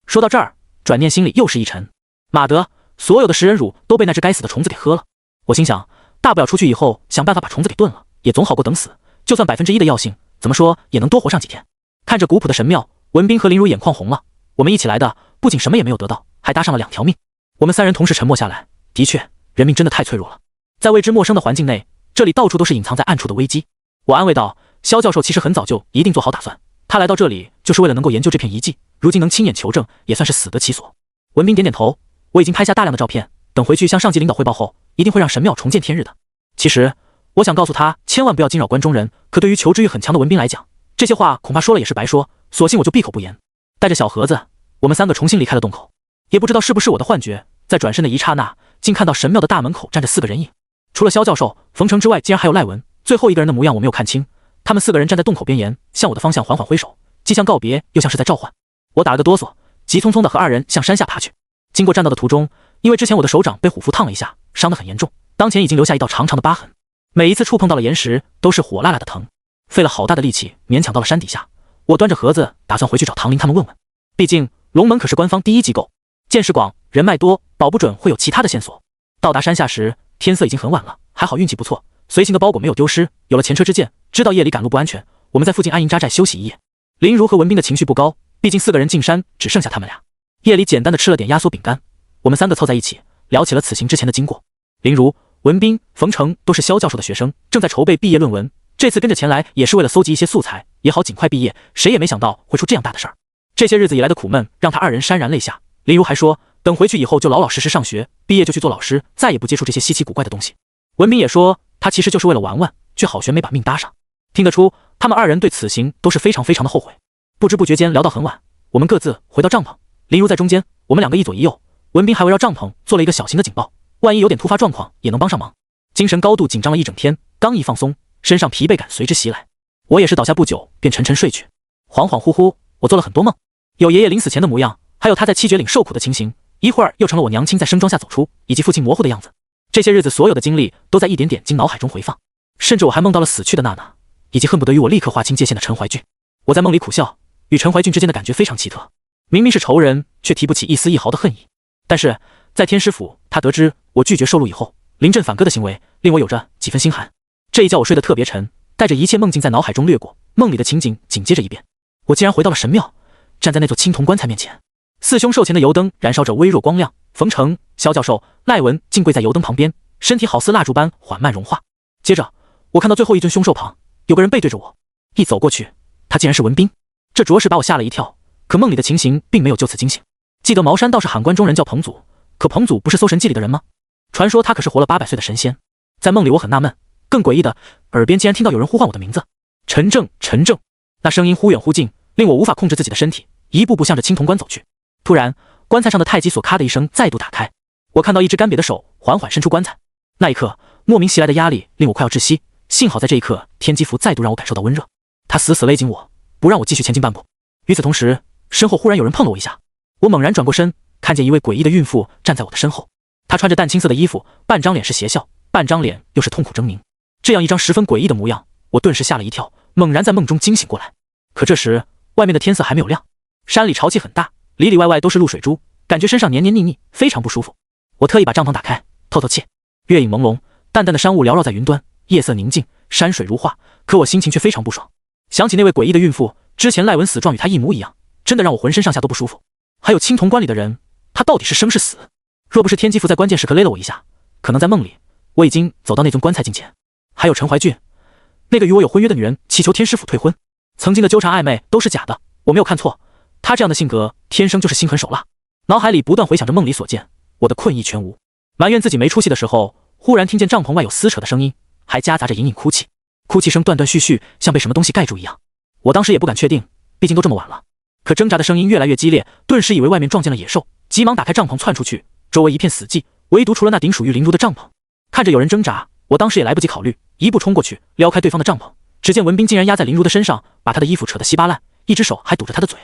说到这儿，转念心里又是一沉，马德，所有的食人乳都被那只该死的虫子给喝了。我心想，大不了出去以后想办法把虫子给炖了，也总好过等死，就算1%的药性，怎么说也能多活上几天。看着古朴的神庙，文斌和林如眼眶红了。我们一起来的，不仅什么也没有得到，还搭上了2条命。我们3人同时沉默下来。的确，人命真的太脆弱了，在未知陌生的环境内，这里到处都是隐藏在暗处的危机。我安慰道，萧教授其实很早就一定做好打算，他来到这里就是为了能够研究这片遗迹，如今能亲眼求证，也算是死得其所。文斌点点头，我已经拍下大量的照片，等回去向上级领导汇报后，一定会让神庙重见天日的。其实我想告诉他，千万不要惊扰关中人，可对于求知欲很强的文斌来讲，这些话恐怕说了也是白说，索性我就闭口不言。带着小盒子，我们3个重新离开了洞口。也不知道是不是我的幻觉，在转身的一刹那，竟看到神庙的大门口站着4个人影，除了萧教授、冯成之外，竟然还有赖文。最后一个人的模样我没有看清，他们4个人站在洞口边沿，向我的方向缓缓挥手，既像告别，又像是在召唤。我打了个哆嗦，急匆匆地和2人向山下爬去。经过栈道的途中，因为之前我的手掌被虎符烫了一下，伤得很严重，当前已经留下一道长长的疤痕，每一次触碰到了岩石都是火辣辣的疼，费了好大的力气勉强到了山底下。我端着盒子打算回去找唐林他们问问，毕竟龙门可是官方第一机构，见识广，人脉多，保不准会有其他的线索。到达山下时，天色已经很晚了，还好运气不错，随行的包裹没有丢失，有了前车之鉴，知道夜里赶路不安全，我们在附近安营扎寨休息一夜。林如和文斌的情绪不高，毕竟4个人进山只剩下他们俩。夜里简单的吃了点压缩饼干，我们3个凑在一起聊起了此行之前的经过。林如、文斌、冯程都是萧教授的学生，正在筹备毕业论文，这次跟着前来也是为了搜集一些素材，也好尽快毕业。谁也没想到会出这样大的事儿。这些日子以来的苦闷让他2人潸然泪下。林如还说，等回去以后就老老实实上学，毕业就去做老师，再也不接触这些稀奇古怪的东西。文斌也说，他其实就是为了玩玩，却好悬没把命搭上。听得出，他们2人对此行都是非常的后悔。不知不觉间聊到很晚，我们各自回到帐篷，林如在中间，我们2个一左一右，文斌还围绕帐篷做了一个小型的警报，万一有点突发状况也能帮上忙。精神高度紧张了一整天，刚一放松，身上疲惫感随之袭来，我也是倒下不久便沉沉睡去。恍恍惚惚，我做了很多梦，有爷爷临死前的模样，还有他在七绝岭受苦的情形，一会儿又成了我娘亲在生庄下走出，以及父亲模糊的样子。这些日子所有的经历都在一点点经脑海中回放，甚至我还梦到了死去的娜娜，以及恨不得与我立刻划清界限的陈怀俊。我在梦里苦笑，与陈怀俊之间的感觉非常奇特，明明是仇人，却提不起一丝一毫的恨意。但是在天师府，他得知我拒绝受禄以后，临阵反戈的行为令我有着几分心寒。这一觉我睡得特别沉，带着一切梦境在脑海中掠过，梦里的情景紧接着一遍，我竟然回到了神庙，站在那座青铜棺材面前。4凶兽前的油灯燃烧着微弱光亮，冯程、萧教授、赖文竟跪在油灯旁边，身体好似蜡烛般缓慢融化。接着我看到最后一尊凶兽旁有个人背对着我，一走过去，他竟然是文斌。这着实把我吓了一跳，可梦里的情形并没有就此惊醒。记得茅山道士喊关中人叫彭祖，可彭祖不是搜神记里的人吗？传说他可是活了800岁的神仙。在梦里我很纳闷，更诡异的，耳边竟然听到有人呼唤我的名字，陈正，陈正。那声音忽远忽近，令我无法控制自己的身体，一步步向着青铜棺走去。突然，棺材上的太极锁咔的一声再度打开，我看到一只干瘪的手缓缓伸出棺材。那一刻，莫名袭来的压力令我快要窒息，幸好在这一刻，天机符再度让我感受到温热，他死死勒紧我，不让我继续前进半步。与此同时，身后忽然有人碰了我一下，我猛然转过身，看见一位诡异的孕妇站在我的身后。她穿着淡青色的衣服，半张脸是邪笑，半张脸又是痛苦狰狞，这样一张十分诡异的模样，我顿时吓了一跳，猛然在梦中惊醒过来。可这时，外面的天色还没有亮，山里潮气很大，里里外外都是露水珠，感觉身上黏黏腻腻，非常不舒服。我特意把帐篷打开，透透气。月影朦胧，淡淡的山雾缭绕在云端，夜色宁静，山水如画，可我心情却非常不爽。想起那位诡异的孕妇，之前赖文死状与她一模一样，真的让我浑身上下都不舒服。还有青铜棺里的人，他到底是生是死？若不是天机符在关键时刻勒了我一下，可能在梦里我已经走到那尊棺材近前。还有陈怀俊，那个与我有婚约的女人祈求天师府退婚，曾经的纠缠暧昧都是假的，我没有看错，她这样的性格天生就是心狠手辣。脑海里不断回想着梦里所见，我的困意全无。埋怨自己没出息的时候，忽然听见帐篷外有撕扯的声音，还夹杂着隐隐哭泣，哭泣声断断续续，像被什么东西盖住一样。我当时也不敢确定，毕竟都这么晚了。可挣扎的声音越来越激烈，顿时以为外面撞见了野兽，急忙打开帐篷窜出去，周围一片死寂，唯独除了那顶属于林如的帐篷。看着有人挣扎，我当时也来不及考虑，一步冲过去撩开对方的帐篷，只见文斌竟然压在林如的身上，把她的衣服扯得稀巴烂，一只手还堵着她的嘴。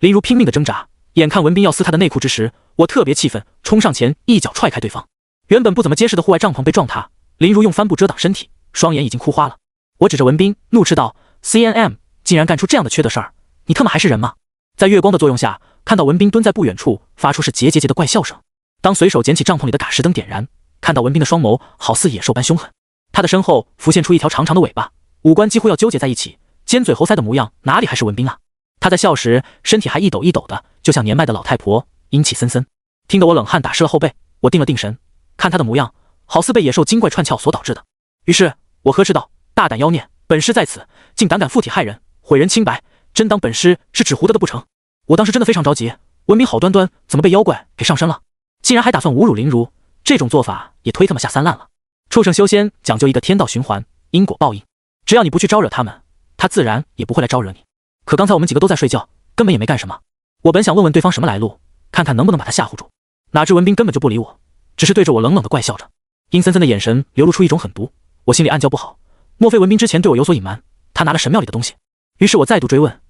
林如拼命的挣扎，眼看文斌要撕她的内裤之时，我特别气愤，冲上前一脚踹开对方。原本不怎么结实的户外帐篷被撞塌，林如用帆布遮挡身体，双眼已经哭花了。我指着文斌怒斥道 ：“CNM 竟然干出这样的缺德事儿，你他妈还是人吗？”在月光的作用下，看到文斌蹲在不远处，发出是结结结的怪笑声。当随手捡起帐篷里的嘎石灯点燃，看到文斌的双眸好似野兽般凶狠，他的身后浮现出一条长长的尾巴，五官几乎要纠结在一起，尖嘴猴腮的模样哪里还是文斌啊？他在笑时身体还一抖一抖的，就像年迈的老太婆，阴气森森。听得我冷汗打湿了后背，我定了定神，看他的模样好似被野兽精怪串窍所导致的。于是我呵斥道：“大胆妖孽，本师在此，竟胆敢附体害人，毁人清白，真当本师是纸糊的不成？”我当时真的非常着急，文斌好端端怎么被妖怪给上身了？竟然还打算侮辱林如，这种做法也忒他妈下三滥了。畜生修仙讲究一个天道循环，因果报应，只要你不去招惹他们，他自然也不会来招惹你。可刚才我们几个都在睡觉，根本也没干什么。我本想问问对方什么来路，看看能不能把他吓唬住，哪知文斌根本就不理我，只是对着我冷冷的怪笑着，阴森森的眼神流露出一种狠毒。我心里暗叫不好，莫非文斌之前对我有所隐瞒，他拿了神庙里的东西？于是我再度追问：“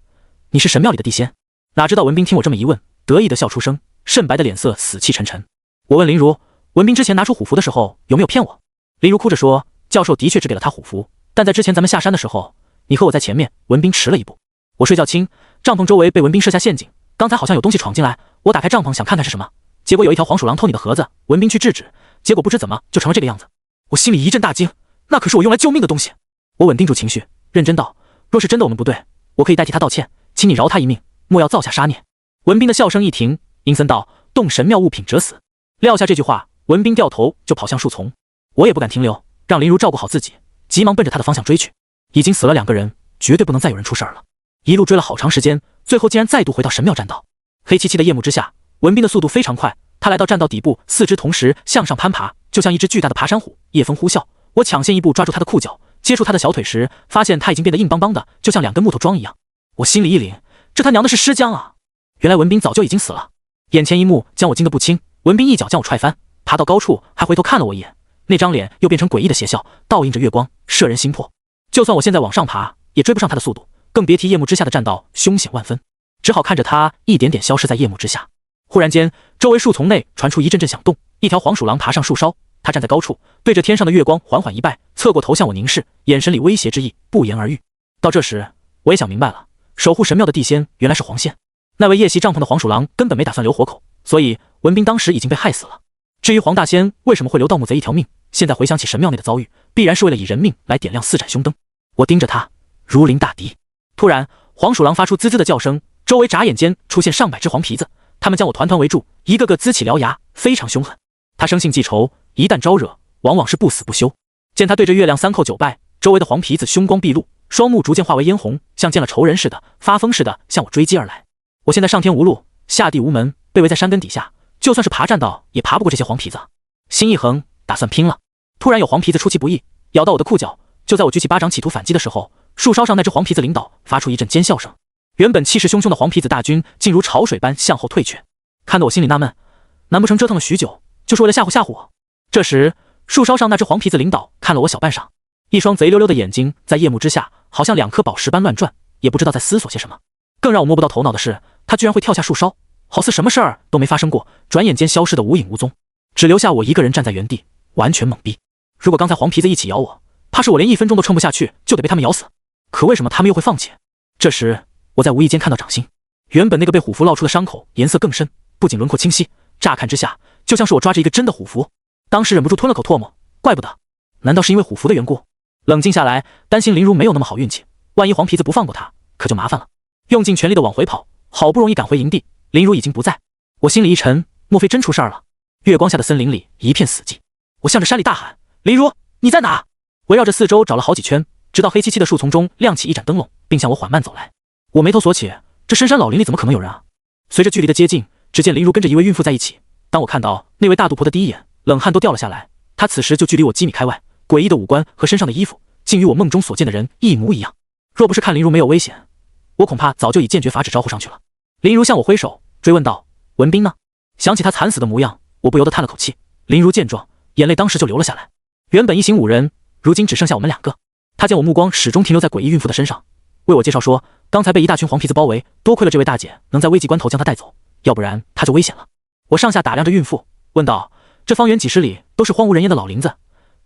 你是神庙里的地仙？”哪知道文斌听我这么一问，得意的笑出声，甚白的脸色死气沉沉。我问林如，文斌之前拿出虎符的时候有没有骗我？林如哭着说，教授的确只给了他虎符，但在之前咱们下山的时候，你和我在前面，文斌迟了一步。我睡觉轻，帐篷周围被文斌设下陷阱，刚才好像有东西闯进来，我打开帐篷想看看是什么，结果有一条黄鼠狼偷你的盒子，文斌去制止，结果不知怎么就成了这个样子。我心里一阵大惊，那可是我用来救命的东西。我稳定住情绪，认真道：若是真的我们不对，我可以代替他道歉，请你饶他一命，莫要造下杀孽。文斌的笑声一停，阴森道：动神妙物品者死。撂下这句话，文斌掉头就跑向树丛。我也不敢停留，让林如照顾好自己，急忙奔着他的方向追去。已经死了2个人，绝对不能再有人出事儿了。一路追了好长时间，最后竟然再度回到神庙栈道。黑漆漆的夜幕之下，文斌的速度非常快，他来到栈道底部，四肢同时向上攀爬，就像一只巨大的爬山虎。夜风呼啸，我抢先一步抓住他的裤脚，接触他的小腿时，发现他已经变得硬邦邦的，就像2根木头桩一样。我心里一凛，这他娘的是尸僵啊！原来文斌早就已经死了。眼前一幕将我惊得不轻，文斌一脚将我踹翻，爬到高处还回头看了我一眼，那张脸又变成诡异的邪笑，倒映着月光，摄人心魄。就算我现在往上爬，也追不上他的速度，更别提夜幕之下的栈道凶险万分，只好看着他一点点消失在夜幕之下。忽然间，周围树丛内传出一阵阵响动，一条黄鼠狼爬上树梢，他站在高处，对着天上的月光缓缓一拜，侧过头向我凝视，眼神里威胁之意不言而喻。到这时，我也想明白了，守护神庙的地仙原来是黄仙。那位夜袭帐篷的黄鼠狼根本没打算留活口，所以文斌当时已经被害死了。至于黄大仙为什么会留盗墓贼一条命，现在回想起神庙内的遭遇，必然是为了以人命来点亮4盏凶灯。我盯着他，如临大敌。突然，黄鼠狼发出滋滋的叫声，周围眨眼间出现上百只黄皮子，他们将我团团围住，一个个呲起獠牙，非常凶狠。他生性记仇，一旦招惹，往往是不死不休。见他对着月亮3叩9拜，周围的黄皮子凶光毕露，双目逐渐化为嫣红，像见了仇人似的，发疯似的向我追击而来。我现在上天无路，下地无门，被围在山根底下，就算是爬栈道也爬不过这些黄皮子。心一横，打算拼了。突然有黄皮子出其不意，咬到我的裤脚。就在我举起巴掌企图反击的时候，树梢上那只黄皮子领导发出一阵尖笑声。原本气势汹汹的黄皮子大军竟如潮水般向后退却，看得我心里纳闷，难不成折腾了许久，就是为了吓唬吓唬我？这时，树梢上那只黄皮子领导看了我小半晌，一双贼溜溜的眼睛在夜幕之下，好像2颗宝石般乱转，也不知道在思索些什么。更让我摸不到头脑的是，他居然会跳下树梢，好似什么事儿都没发生过，转眼间消失得无影无踪，只留下我一个人站在原地，完全懵逼。如果刚才黄皮子一起咬我，怕是我连1分钟都撑不下去，就得被他们咬死。可为什么他们又会放弃？这时，我在无意间看到掌心，原本那个被虎符烙出的伤口颜色更深，不仅轮廓清晰，乍看之下就像是我抓着一个真的虎符。当时忍不住吞了口唾沫，怪不得，难道是因为虎符的缘故？冷静下来，担心林如没有那么好运气，万一黄皮子不放过他，可就麻烦了。用尽全力的往回跑，好不容易赶回营地，林如已经不在。我心里一沉，莫非真出事儿了？月光下的森林里一片死寂，我向着山里大喊：林如，你在哪？围绕着四周找了好几圈，直到黑漆漆的树丛中亮起一盏灯笼，并向我缓慢走来。我眉头锁起，这深山老林里怎么可能有人啊？随着距离的接近，只见林如跟着一位孕妇在一起。当我看到那位大肚婆的第一眼，冷汗都掉了下来。她此时就距离我几米开外，诡异的五官和身上的衣服竟与我梦中所见的人一模一样。若不是看林如没有危险，我恐怕早就以剑诀法旨招呼上去了。林如向我挥手，追问道：文斌呢？想起他惨死的模样，我不由得叹了口气。林如见状，眼泪当时就流了下来。原本一行5人，如今只剩下我们2个。他见我目光始终停留在诡异孕妇的身上，为我介绍说，刚才被一大群黄皮子包围，多亏了这位大姐能在危急关头将她带走，要不然她就危险了。我上下打量着孕妇，问道：这方圆几十里都是荒无人烟的老林子，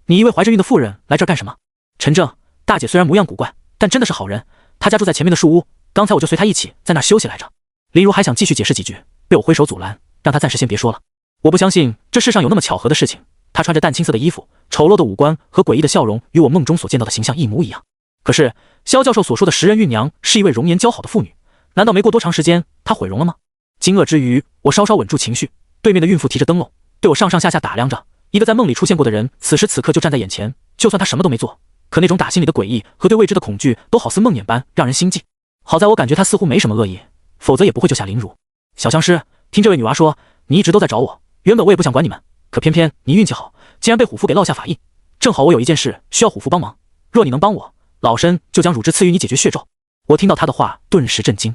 你一位怀着孕的妇人来这儿干什么？陈正，大姐虽然模样古怪，但真的是好人，她家住在前面的树屋，刚才我就随她一起在那儿休息来着。林如还想继续解释几句，被我挥手阻拦，让她暂时先别说了。我不相信这世上有那么巧合的事情。她穿着淡青色的衣服，丑陋的五官和诡异的笑容与我梦中所见到的形象一模一样。可是萧教授所说的10人孕娘是一位容颜姣好的妇女，难道没过多长时间她毁容了吗？惊愕之余，我稍稍稳住情绪。对面的孕妇提着灯笼，对我上上下下打量着。一个在梦里出现过的人，此时此刻就站在眼前。就算他什么都没做，可那种打心里的诡异和对未知的恐惧，都好似梦魇般让人心悸。好在我感觉他似乎没什么恶意，否则也不会救下林如。小相师，听这位女娃说，你一直都在找我。原本我也不想管你们，可偏偏你运气好，竟然被虎符给烙下法印。正好我有一件事需要虎符帮忙，若你能帮我，老身就将乳汁赐予你解决血咒。我听到他的话，顿时震惊。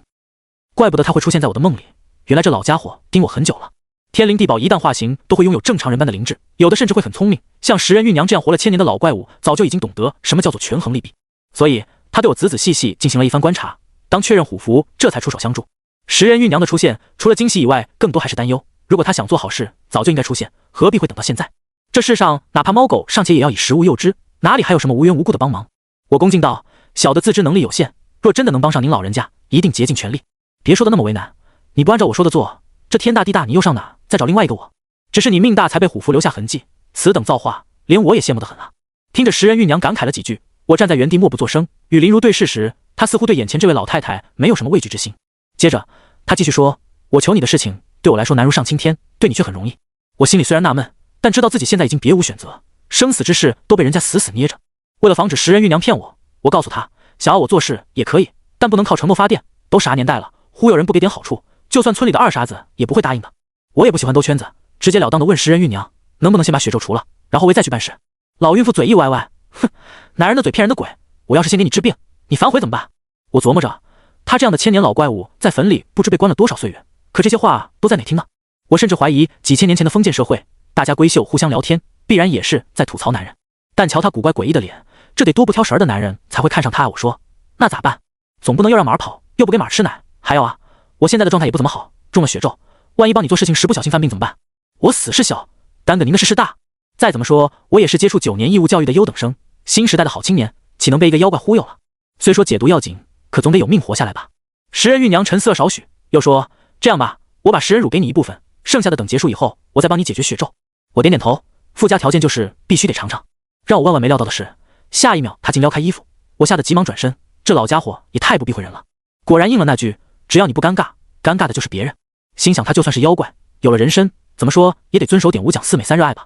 怪不得他会出现在我的梦里，原来这老家伙盯我很久了。天灵地宝一旦化形，都会拥有正常人般的灵智，有的甚至会很聪明。像10人孕娘这样活了1000年的老怪物，早就已经懂得什么叫做权衡利弊，所以他对我仔仔细细进行了一番观察。当确认虎符，这才出手相助。10人孕娘的出现，除了惊喜以外，更多还是担忧。如果他想做好事，早就应该出现，何必会等到现在？这世上哪怕猫狗尚且也要以食物诱之，哪里还有什么无缘无故的帮忙？我恭敬道：小的自知能力有限，若真的能帮上您老人家，一定竭尽全力。别说的那么为难，你不按照我说的做，这天大地大，你又上哪再找另外一个我？只是你命大才被虎符留下痕迹，此等造化，连我也羡慕得很啊。听着石人玉娘感慨了几句，我站在原地默不作声，与林如对视时，她似乎对眼前这位老太太没有什么畏惧之心。接着她继续说，我求你的事情对我来说难如上青天，对你却很容易。我心里虽然纳闷，但知道自己现在已经别无选择，生死之事都被人家死死捏着。为了防止石人玉娘骗我，我告诉她，想要我做事也可以，但不能靠承诺发电，都啥年代了，忽悠人不给点好处，就算村里的二傻子也不会答应的。我也不喜欢兜圈子，直截了当的问石人玉娘，能不能先把血咒除了，然后我再去办事。老孕妇嘴一歪歪，哼，男人的嘴骗人的鬼，我要是先给你治病，你反悔怎么办？我琢磨着，他这样的千年老怪物在坟里不知被关了多少岁月，可这些话都在哪听呢？我甚至怀疑几千年前的封建社会，大家闺秀互相聊天，必然也是在吐槽男人。但瞧他古怪诡异的脸，这得多不挑食的男人才会看上他。我说，那咋办？总不能又让马儿跑，又不给马儿吃奶。还有啊，我现在的状态也不怎么好，中了血咒，万一帮你做事情时不小心犯病怎么办？我死是小，担个您的事大。再怎么说，我也是接触9年义务教育的优等生，新时代的好青年，岂能被一个妖怪忽悠了？虽说解毒要紧，可总得有命活下来吧。石人玉娘沉思了少许，又说，这样吧，我把食人乳给你一部分，剩下的等结束以后，我再帮你解决血咒。我点点头，附加条件就是必须得尝尝。让我万万没料到的是，下一秒他竟撩开衣服，我吓得急忙转身，这老家伙也太不避讳人了，果然应了那句，只要你不尴尬，尴尬的就是别人。心想他就算是妖怪，有了人身，怎么说也得遵守点5讲4美3热爱吧。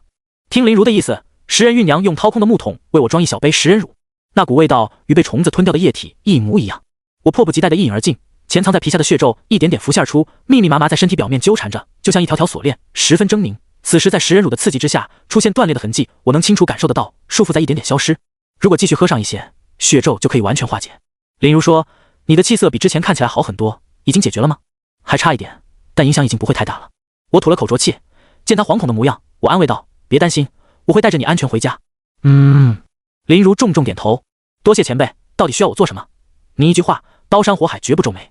听林如的意思，食人玉娘用掏空的木桶为我装一小杯食人乳，那股味道与被虫子吞掉的液体一模一样。我迫不及待地一饮而尽，潜藏在皮下的血咒一点点浮现而出，密密麻麻在身体表面纠缠着，就像一条条锁链，十分狰狞。此时在食人乳的刺激之下，出现断裂的痕迹，我能清楚感受得到，束缚在一点点消失。如果继续喝上一些，血咒就可以完全化解。林如说，你的气色比之前看起来好很多，已经解决了吗？还差一点，但影响已经不会太大了。我吐了口浊气，见他惶恐的模样，我安慰道，别担心，我会带着你安全回家。林如重重点头，多谢前辈，到底需要我做什么？你一句话，刀山火海绝不皱眉。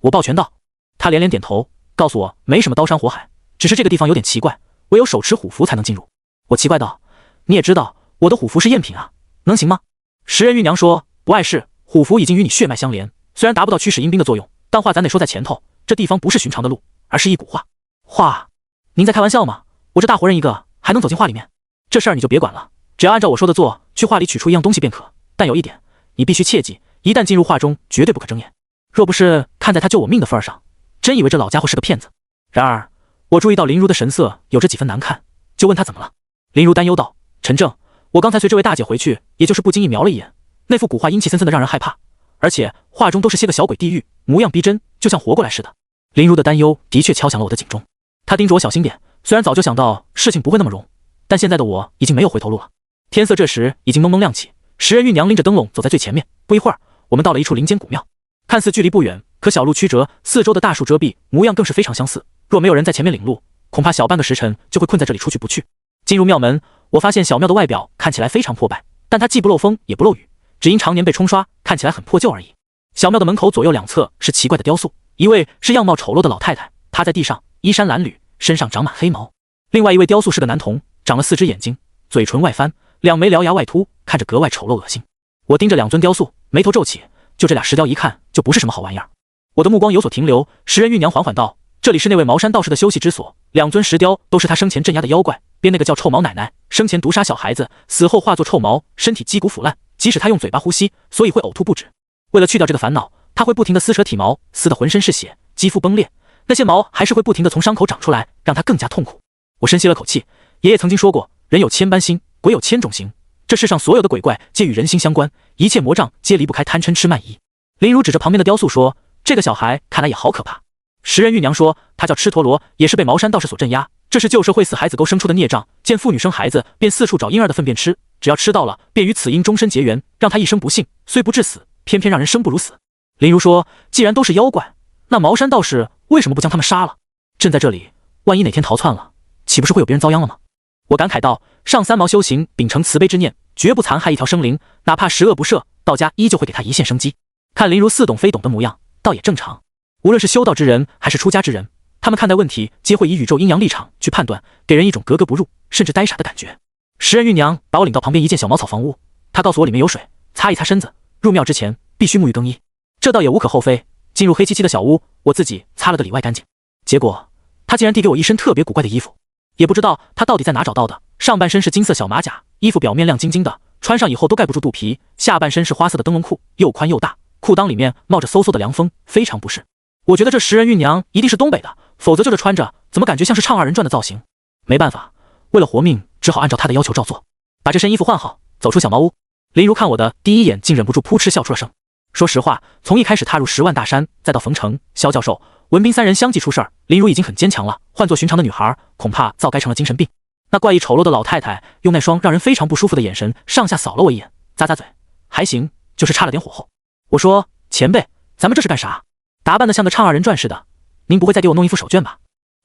我抱拳道。他连连点头，告诉我没什么刀山火海，只是这个地方有点奇怪，唯有手持虎符才能进入。我奇怪道，你也知道我的虎符是赝品啊，能行吗？食人玉娘说，不碍事，虎符已经与你血脉相连，虽然达不到驱使阴兵的作用，但话咱得说在前头，这地方不是寻常的路，而是一股化。化？您在开玩笑吗？我这大活人一个，还能走进化里面？这事儿你就别管了，只要按照我说的做，去化里取出一样东西便可。但有一点，你必须切记，一旦进入化中，绝对不可睁眼。若不是看在他救我命的份上，真以为这老家伙是个骗子。然而我注意到林如的神色有着几分难看，就问他怎么了。林如担忧道，陈正，我刚才随这位大姐回去，也就是不经意瞄了一眼，那副古画阴气森森的让人害怕，而且画中都是些个小鬼地狱，模样逼真，就像活过来似的。林如的担忧的确敲响了我的警钟，她叮嘱我小心点，虽然早就想到事情不会那么容，但现在的我已经没有回头路了。天色这时已经蒙蒙亮起，食人玉娘拎着灯笼走在最前面，不一会儿我们到了一处林间古庙，看似距离不远，可小路曲折，四周的大树遮蔽，模样更是非常相似，若没有人在前面领路，恐怕小半个时辰就会困在这里出去不去。进入庙门，我发现小庙的外表看起来非常破败，但它既不漏风也不漏雨，只因常年被冲刷，看起来很破旧而已。小庙的门口左右两侧是奇怪的雕塑，一位是样貌丑陋的老太太，趴在地上，衣衫褴褛，身上长满黑毛；另外一位雕塑是个男童，长了4只眼睛，嘴唇外翻，两枚獠牙外凸，看着格外丑陋恶心。我盯着两尊雕塑，眉头皱起，就这俩石雕一看就不是什么好玩意儿。我的目光有所停留，食人玉娘缓缓道，这里是那位茅山道士的休息之所，两尊石雕都是他生前镇压的妖怪，便那个叫臭毛奶奶，生前毒杀小孩子，死后化作臭毛，身体肌骨腐烂，即使他用嘴巴呼吸，所以会呕吐不止。为了去掉这个烦恼，他会不停地撕扯体毛，撕得浑身是血，肌肤崩裂，那些毛还是会不停地从伤口长出来，让他更加痛苦。我深吸了口气，爷爷曾经说过，人有千般心，鬼有千种形，这世上所有的鬼怪皆与人心相关，一切魔障皆离不开贪嗔痴慢疑。林如指着旁边的雕塑说，这个小孩看来也好可怕。食人玉娘说，他叫蚩陀罗，也是被茅山道士所镇压，这是旧社会死孩子沟生出的孽障，见妇女生孩子便四处找婴儿的粪便吃，只要吃到了便与此婴终身结缘，让他一生不幸，虽不致死，偏偏让人生不如死。林如说，既然都是妖怪，那茅山道士为什么不将他们杀了？朕在这里，万一哪天逃窜了，岂不是会有别人遭殃了吗？我感慨道，上三毛修行秉承慈悲之念，绝不残害一条生灵，哪怕十恶不赦，道家依旧会给他一线生机。看林如似懂非懂的模样，倒也正常。无论是修道之人还是出家之人，他们看待问题皆会以宇宙阴阳立场去判断，给人一种格格不入甚至呆傻的感觉。食人玉娘把我领到旁边一间小茅草房屋，她告诉我里面有水，擦一擦身子，入庙之前必须沐浴更衣，这倒也无可厚非。进入黑漆漆的小屋，我自己擦了个里外干净，结果她竟然递给我一身特别古怪的衣服，也不知道她到底在哪找到的，上半身是金色小马甲，衣服表面亮晶晶的，穿上以后都盖不住肚皮，下半身是花色的灯笼裤，又宽又大，裤裆里面冒着嗖嗖的凉风，非常不适。我觉得这食人玉娘一定是东北的，否则就这穿着，怎么感觉像是唱二人转的造型？没办法，为了活命，只好按照她的要求照做，把这身衣服换好，走出小茅屋。林如看我的第一眼，竟忍不住扑哧笑出了声。说实话，从一开始踏入10万大山，再到冯成、萧教授、文斌3人相继出事儿，林如已经很坚强了。换做寻常的女孩，恐怕早该成了精神病。那怪异丑陋的老太太用那双让人非常不舒服的眼神上下扫了我一眼，咂咂嘴，还行，就是差了点火候。我说：“前辈，咱们这是干啥？打扮得像个唱二人转似的，您不会再给我弄一副手绢吧？”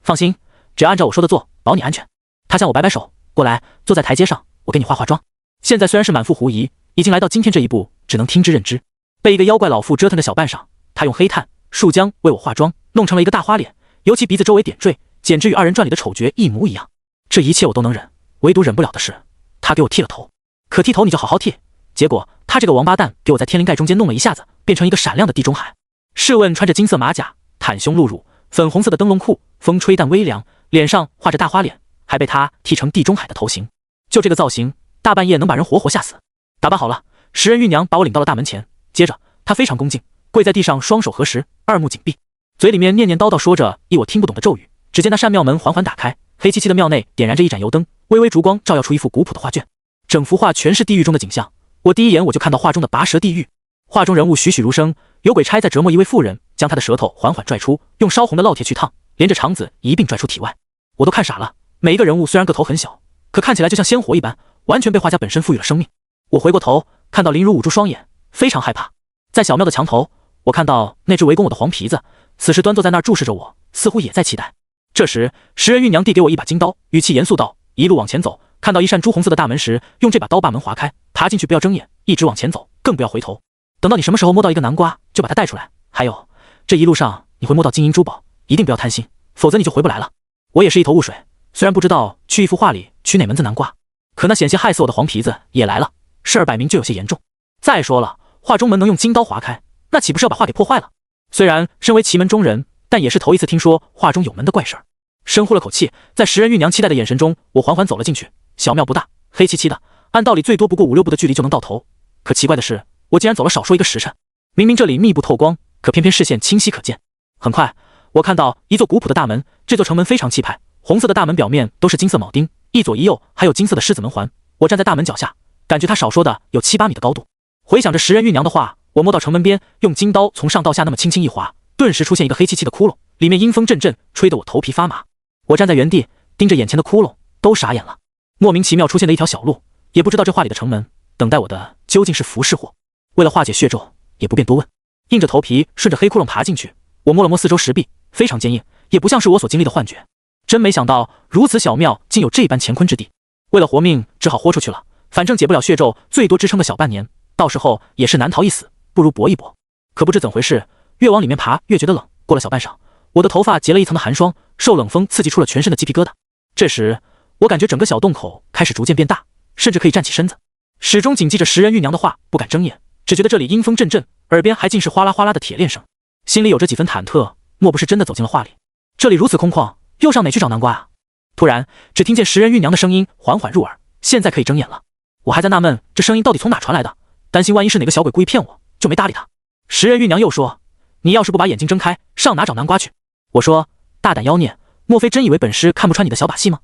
放心，只要按照我说的做，保你安全。他向我摆摆手，过来，坐在台阶上，我给你化化妆。现在虽然是满腹狐疑，已经来到今天这一步，只能听之任之。被一个妖怪老妇折腾着小半晌，他用黑炭、树浆为我化妆，弄成了一个大花脸，尤其鼻子周围点缀，简直与二人转里的丑角一模一样。这一切我都能忍，唯独忍不了的是，他给我剃了头。可剃头你就好好剃，结果他这个王八蛋给我在天灵盖中间弄了一下子，变成一个闪亮的地中海。试问穿着金色马甲、袒胸露乳、粉红色的灯笼裤，风吹淡微凉，脸上画着大花脸，还被他剃成地中海的头型，就这个造型，大半夜能把人活活吓死。打扮好了，食人玉娘把我领到了大门前，接着她非常恭敬，跪在地上，双手合十，二目紧闭，嘴里面念念叨叨说着一我听不懂的咒语。只见那扇庙门缓缓打开，黑漆漆的庙内点燃着一盏油灯，微微烛光照耀出一幅古朴的画卷，整幅画全是地狱中的景象。我第一眼我就看到画中的拔舌地狱，画中人物栩栩如生，有鬼差在折磨一位妇人，将她的舌头缓缓拽出，用烧红的烙铁去烫，连着肠子一并拽出体外。我都看傻了，每一个人物虽然个头很小，可看起来就像鲜活一般，完全被画家本身赋予了生命。我回过头看到林如捂住双眼，非常害怕。在小庙的墙头，我看到那只围攻我的黄皮子，此时端坐在那儿注视着我，似乎也在期待。这时食人玉娘递给我一把金刀，语气严肃道：“一路往前走，看到一扇朱红色的大门时，用这把刀把门划开，爬进去不要睁眼，一直往前走，更不要回头。等到你什么时候摸到一个南瓜，就把它带出来。还有，这一路上你会摸到金银珠宝，一定不要贪心，否则你就回不来了。”我也是一头雾水，虽然不知道去一幅画里取哪门子南瓜，可那险些害死我的黄皮子也来了，事儿摆明就有些严重。再说了，画中门能用金刀划开，那岂不是要把画给破坏了？虽然身为奇门中人，但也是头一次听说画中有门的怪事儿。深呼了口气，在食人玉娘期待的眼神中，我缓缓走了进去。小庙不大，黑漆漆的，按道理最多不过5、6步的距离就能到头。可奇怪的是，我竟然走了少说1个时辰。明明这里密不透光，可偏偏视线清晰可见。很快，我看到一座古朴的大门，这座城门非常气派，红色的大门表面都是金色铆钉，一左一右还有金色的狮子门环。我站在大门脚下，感觉它少说的有7、8米的高度。回想着食人玉娘的话，我摸到城门边，用金刀从上到下那么轻轻一划，顿时出现一个黑漆漆的窟窿，里面阴风阵阵，吹得我头皮发麻。我站在原地，盯着眼前的窟窿，都傻眼了。莫名其妙出现了一条小路，也不知道这画里的城门等待我的究竟是福是祸。为了化解血咒，也不便多问，硬着头皮顺着黑窟窿爬进去。我摸了摸四周石壁，非常坚硬，也不像是我所经历的幻觉。真没想到如此小庙竟有这般乾坤之地。为了活命，只好豁出去了，反正解不了血咒，最多支撑个小半年，到时候也是难逃一死，不如搏一搏。可不知怎回事，越往里面爬越觉得冷。过了小半晌，我的头发结了一层的寒霜，受冷风刺激出了全身的鸡皮疙瘩。这时我感觉整个小洞口开始逐渐变大，甚至可以站起身子。始终谨记着食人玉娘的话，不敢睁眼，只觉得这里阴风阵阵，耳边还尽是哗啦哗啦的铁链声，心里有着几分忐忑，莫不是真的走进了画里？这里如此空旷，又上哪去找南瓜啊？突然只听见食人玉娘的声音缓缓入耳，现在可以睁眼了。我还在纳闷这声音到底从哪传来的，担心万一是哪个小鬼故意骗我，就没搭理他。食人玉娘又说：“你要是不把眼睛睁开，上哪找南瓜去？”我说：“大胆妖孽，莫非真以为本师看不穿你的小把戏吗？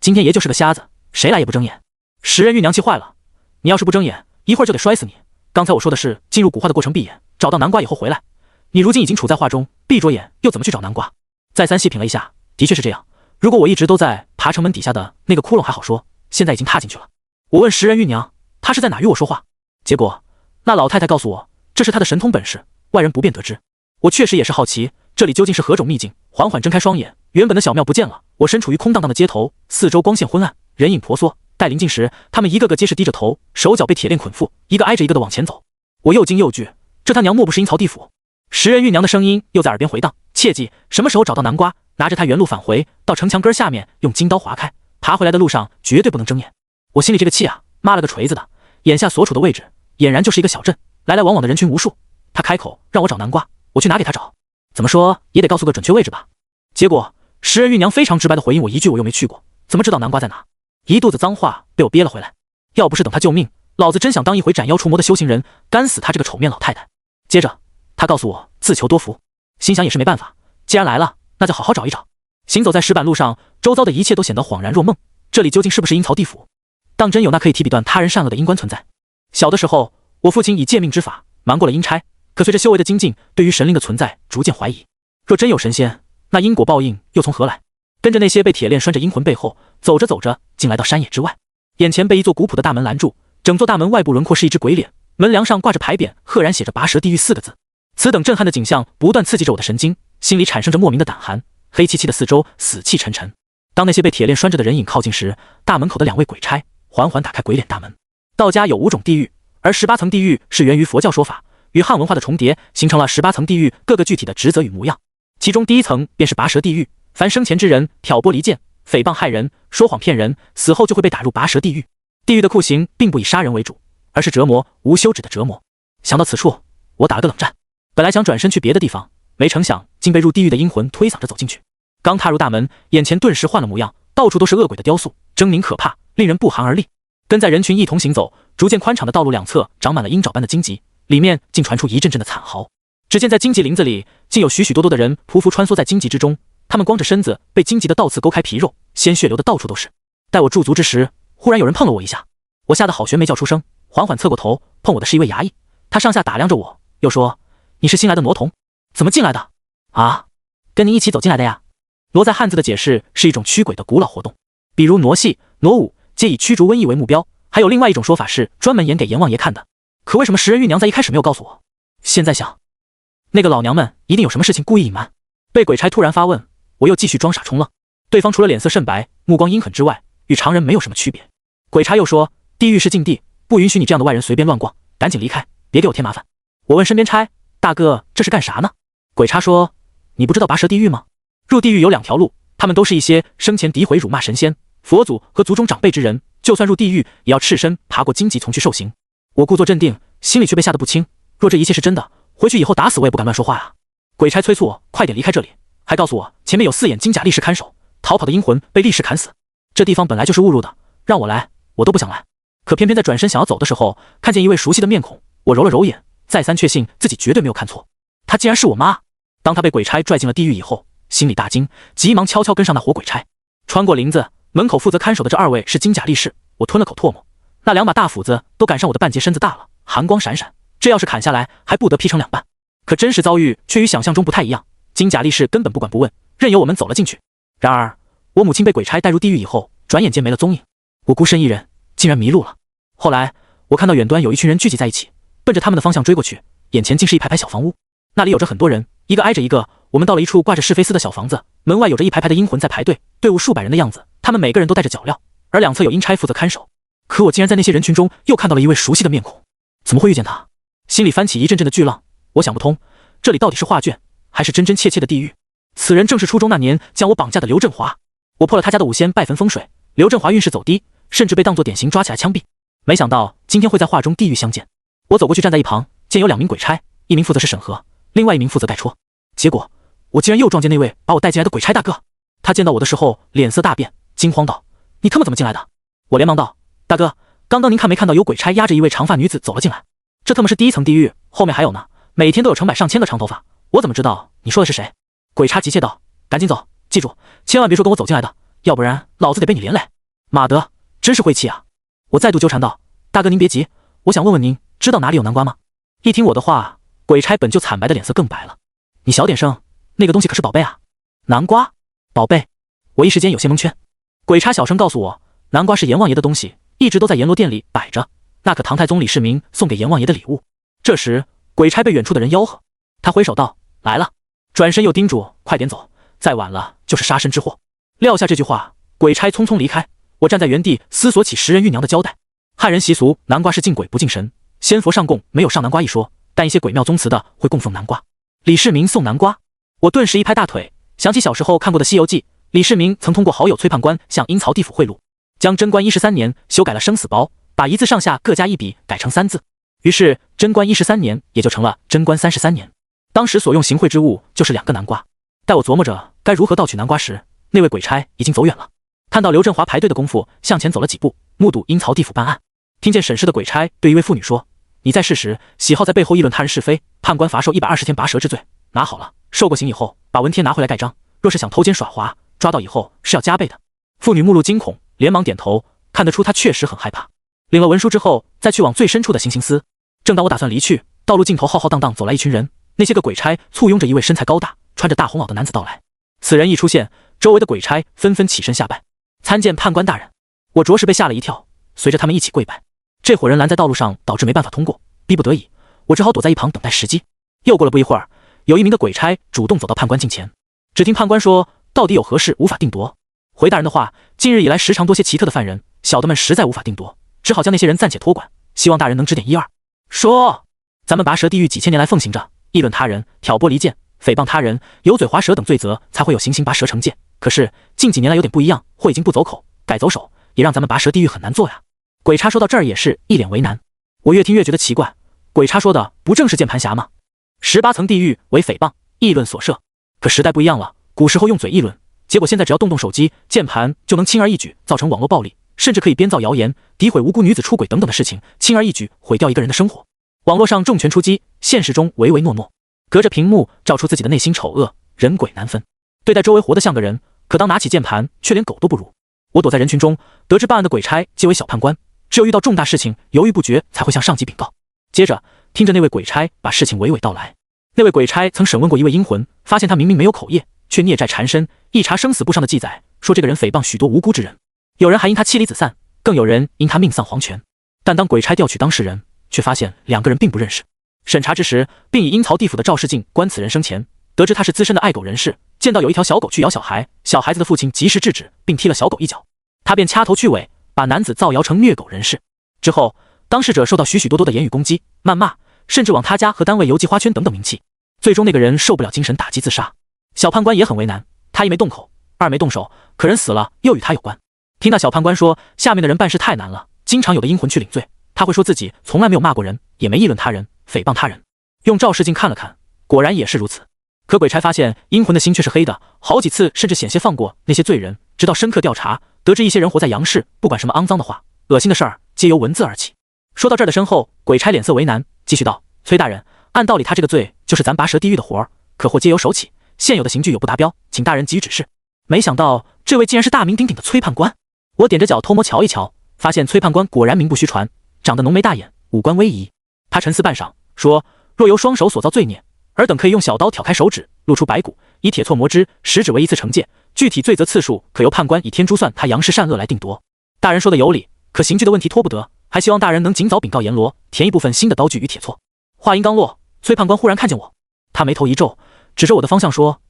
今天爷就是个瞎子，谁来也不睁眼。”食人玉娘气坏了：“你要是不睁眼，一会儿就得摔死你。刚才我说的是进入古画的过程闭眼，找到南瓜以后回来。你如今已经处在画中，闭着眼又怎么去找南瓜？”再三细品了一下，的确是这样。如果我一直都在爬城门底下的那个窟窿还好说，现在已经踏进去了。我问食人玉娘，她是在哪与我说话？结果那老太太告诉我，这是她的神通本事，外人不便得知。我确实也是好奇，这里究竟是何种秘境？缓缓睁开双眼，原本的小庙不见了，我身处于空荡荡的街头，四周光线昏暗，人影婆娑。待临近时，他们一个个皆是低着头，手脚被铁链捆缚，一个挨着一个的往前走。我又惊又惧，这他娘莫不是阴曹地府？食人玉娘的声音又在耳边回荡：“切记，什么时候找到南瓜，拿着它原路返回，到城墙根下面用金刀划开，爬回来的路上绝对不能睁眼。”我心里这个气啊，妈了个锤子的！眼下所处的位置俨然就是一个小镇，来来往往的人群无数。他开口让我找南瓜，我去哪给他找？怎么说也得告诉个准确位置吧。结果食人玉娘非常直白的回应我一句：“我又没去过，怎么知道南瓜在哪？”一肚子脏话被我憋了回来。要不是等他救命，老子真想当一回斩妖除魔的修行人，干死他这个丑面老太太。接着他告诉我自求多福，心想也是没办法，既然来了，那就好好找一找。行走在石板路上，周遭的一切都显得恍然若梦。这里究竟是不是阴曹地府？当真有那可以提笔断他人善恶的阴官存在？小的时候，我父亲以借命之法瞒过了阴差，可随着修为的精进，对于神灵的存在逐渐怀疑。若真有神仙，那因果报应又从何来？跟着那些被铁链拴着阴魂背后，走着走着，竟来到山野之外。眼前被一座古朴的大门拦住，整座大门外部轮廓是一只鬼脸，门梁上挂着牌匾，赫然写着拔舌地狱4个字。此等震撼的景象不断刺激着我的神经，心里产生着莫名的胆寒。黑漆漆的四周，死气沉沉。当那些被铁链拴着的人影靠近时，大门口的2位鬼差缓缓打开鬼脸大门。道家有5种地狱，而18层地狱是源于佛教说法，与汉文化的重叠，形成了18层地狱各个具体的职责与模样。其中第1层便是拔舌地狱，凡生前之人挑拨离间、诽谤害人、说谎骗人，死后就会被打入拔舌地狱。地狱的酷刑并不以杀人为主，而是折磨，无休止的折磨。想到此处，我打了个冷战。本来想转身去别的地方，没成想竟被入地狱的阴魂推搡着走进去。刚踏入大门，眼前顿时换了模样，到处都是恶鬼的雕塑，狰狞可怕，令人不寒而栗。跟在人群一同行走，逐渐宽敞的道路两侧长满了鹰爪般的荆棘，里面竟传出一阵阵的惨嚎。只见在荆棘林子里，竟有许许多多的人匍匐穿梭在荆棘之中，他们光着身子，被荆棘的倒刺勾开皮肉，鲜血流得到处都是。待我驻足之时，忽然有人碰了我一下，我吓得好悬没叫出声，缓缓侧过头，碰我的是一位衙役，他上下打量着我，又说：“你是新来的傩童？怎么进来的？”“啊，跟您一起走进来的呀。”傩在汉字的解释是一种驱鬼的古老活动，比如傩戏、傩舞皆以驱逐瘟疫为目标，还有另外一种说法是专门演给阎王爷看的。可为什么食人玉娘在一开始没有告诉我？现在想，那个老娘们一定有什么事情故意隐瞒。被鬼差突然发问，我又继续装傻充愣。对方除了脸色甚白、目光阴狠之外，与常人没有什么区别。鬼差又说：“地狱是禁地，不允许你这样的外人随便乱逛，赶紧离开，别给我添麻烦。”我问身边差：“大哥，这是干啥呢？”鬼差说：“你不知道拔舌地狱吗？入地狱有2条路，他们都是一些生前诋毁辱骂神仙、佛祖和族中长辈之人，就算入地狱，也要赤身爬过荆棘丛去受刑。”我故作镇定，心里却被吓得不轻。若这一切是真的，回去以后打死我也不敢乱说话啊！鬼差催促我快点离开这里，还告诉我前面有4眼金甲力士看守，逃跑的阴魂被力士砍死。这地方本来就是误入的，让我来，我都不想来。可偏偏在转身想要走的时候，看见一位熟悉的面孔，我揉了揉眼，再三确信自己绝对没有看错，她竟然是我妈。当她被鬼差拽进了地狱以后，心里大惊，急忙悄悄跟上那活鬼差。穿过林子，门口负责看守的这2位是金甲力士，我吞了口唾沫，那2把大斧子都赶上我的半截身子大了，寒光闪闪，这要是砍下来，还不得劈成2半。可真实遭遇却与想象中不太一样，金甲力士根本不管不问，任由我们走了进去。然而我母亲被鬼差带入地狱以后，转眼间没了踪影，我孤身一人竟然迷路了。后来我看到远端有一群人聚集在一起，奔着他们的方向追过去，眼前竟是一排排小房屋，那里有着很多人，一个挨着一个。我们到了一处挂着是非丝的小房子，门外有着一排排的阴魂在排队，队伍数百人的样子，他们每个人都带着脚镣，而2侧有阴差负责看守。可我竟然在那些人群中又看到了一位熟悉的面孔，怎么会遇见他？心里翻起一阵阵的巨浪，我想不通，这里到底是画卷还是真真切切的地狱？此人正是初中那年将我绑架的刘振华。我破了他家的5仙拜坟风水，刘振华运势走低，甚至被当作典型抓起来枪毙。没想到今天会在画中地狱相见。我走过去站在一旁，见有2名鬼差，一名负责是审核，另外一名负责盖戳。结果我竟然又撞见那位把我带进来的鬼差大哥。他见到我的时候脸色大变，惊慌道：“你他妈怎么进来的？”我连忙道：“大哥，刚刚您看没看到有鬼差押着一位长发女子走了进来？这他妈是第1层地狱，后面还有呢，每天都有成百上千个长头发，我怎么知道你说的是谁？”鬼差急切道：“赶紧走，记住，千万别说跟我走进来的，要不然老子得被你连累。”妈的，真是晦气啊！我再度纠缠道：“大哥您别急，我想问问您，知道哪里有南瓜吗？”一听我的话，鬼差本就惨白的脸色更白了。“你小点声，那个东西可是宝贝啊！”南瓜？宝贝？我一时间有些蒙圈。鬼差小声告诉我，南瓜是阎王爷的东西，一直都在阎罗殿里摆着，那可唐太宗李世民送给阎王爷的礼物。这时鬼差被远处的人吆喝，他挥手道：“来了。”转身又叮嘱：“快点走，再晚了就是杀身之祸。”撂下这句话，鬼差匆匆离开。我站在原地思索起食人玉娘的交代。汉人习俗，南瓜是敬鬼不敬神，仙佛上供没有上南瓜一说，但一些鬼庙宗祠的会供奉南瓜。李世民送南瓜，我顿时一拍大腿，想起小时候看过的《西游记》，李世民曾通过好友崔判官向阴曹地府贿赂，将贞观13年修改了生死簿，把一字上下各加一笔改成3字，于是贞观13年也就成了贞观33年。当时所用行贿之物就是2个南瓜。待我琢磨着该如何盗取南瓜时，那位鬼差已经走远了。看到刘振华排队的功夫，向前走了几步，目睹阴曹地府办案。听见审视的鬼差对一位妇女说：“你在世时喜好在背后议论他人是非，判官罚受120天拔舌之罪。拿好了，受过刑以后，把文帖拿回来盖章。若是想偷奸耍滑，抓到以后是要加倍的。”妇女目露惊恐，连忙点头，看得出她确实很害怕。领了文书之后，再去往最深处的行刑司。正当我打算离去，道路尽头浩浩荡荡走来一群人，那些个鬼差簇拥着一位身材高大、穿着大红袄的男子到来。此人一出现，周围的鬼差纷纷起身下拜，参见判官大人。我着实被吓了一跳，随着他们一起跪拜。这伙人拦在道路上，导致没办法通过，逼不得已，我只好躲在一旁等待时机。又过了不一会儿，有一名的鬼差主动走到判官近前，只听判官说：“到底有何事无法定夺？”回大人的话，近日以来时常多些奇特的犯人，小的们实在无法定夺，只好将那些人暂且托管，希望大人能指点一二。说，咱们拔舌地狱几千年来奉行着，议论他人、挑拨离间、诽谤他人、油嘴滑舌等罪责，才会有行刑拔舌惩戒。可是近几年来有点不一样，或已经不走口，改走手，也让咱们拔舌地狱很难做呀。鬼差说到这儿也是一脸为难，我越听越觉得奇怪，鬼差说的不正是键盘侠吗？18层地狱为诽谤、议论所设，可时代不一样了，古时候用嘴议论，结果现在只要动动手机、键盘就能轻而易举造成网络暴力，甚至可以编造谣言、诋毁无辜女子出轨等等的事情，轻而易举毁掉一个人的生活。网络上重拳出击，现实中唯唯诺诺，隔着屏幕照出自己的内心丑恶，人鬼难分。对待周围活得像个人，可当拿起键盘却连狗都不如。我躲在人群中，得知办案的鬼差皆为小判官，只有遇到重大事情犹豫不决才会向上级禀告。接着听着那位鬼差把事情娓娓道来。那位鬼差曾审问过一位阴魂，发现他明明没有口业，却孽债缠身。一查生死簿上的记载，说这个人诽谤许多无辜之人，有人还因他妻离子散，更有人因他命丧黄泉。但当鬼差调取当事人，却发现两个人并不认识。审查之时，并以阴曹地府的赵世敬观此人生前，得知他是资深的爱狗人士，见到有一条小狗去咬小孩，小孩子的父亲及时制止，并踢了小狗一脚，他便掐头去尾，把男子造谣成虐狗人士。之后当事者受到许许多多的言语攻击、谩骂，甚至往他家和单位邮寄花圈等等名气。最终那个人受不了精神打击自杀。小判官也很为难，他一没动口，二没动手，可人死了又与他有关。听到小判官说下面的人办事太难了，经常有的阴魂去领罪，他会说自己从来没有骂过人，也没议论他人、诽谤他人。用赵世敬看了看，果然也是如此。可鬼差发现阴魂的心却是黑的，好几次甚至险些放过那些罪人，直到深刻调查，得知一些人活在阳世，不管什么肮脏的话、恶心的事儿，皆由文字而起。说到这儿的身后，鬼差脸色为难，继续道：“崔大人，按道理他这个罪就是咱拔舌地狱的活儿，可或皆由手起，现有的刑具有不达标，请大人给予指示。”没想到这位竟然是大名鼎鼎的崔判官。我踮着脚偷摸瞧一瞧，发现崔判官果然名不虚传，长得浓眉大眼，五官威仪。他沉思半晌，说：“若由双手所造罪孽，尔等可以用小刀挑开手指，露出白骨，以铁锉磨之，10指为一次惩戒。具体罪责次数，可由判官以天珠算他阳世善恶来定夺。”大人说的有理，可刑具的问题拖不得，还希望大人能尽早禀告阎罗，填一部分新的刀具与铁锉。话音刚落，崔判官忽然看见我，他眉头一皱，指着我的方向说：“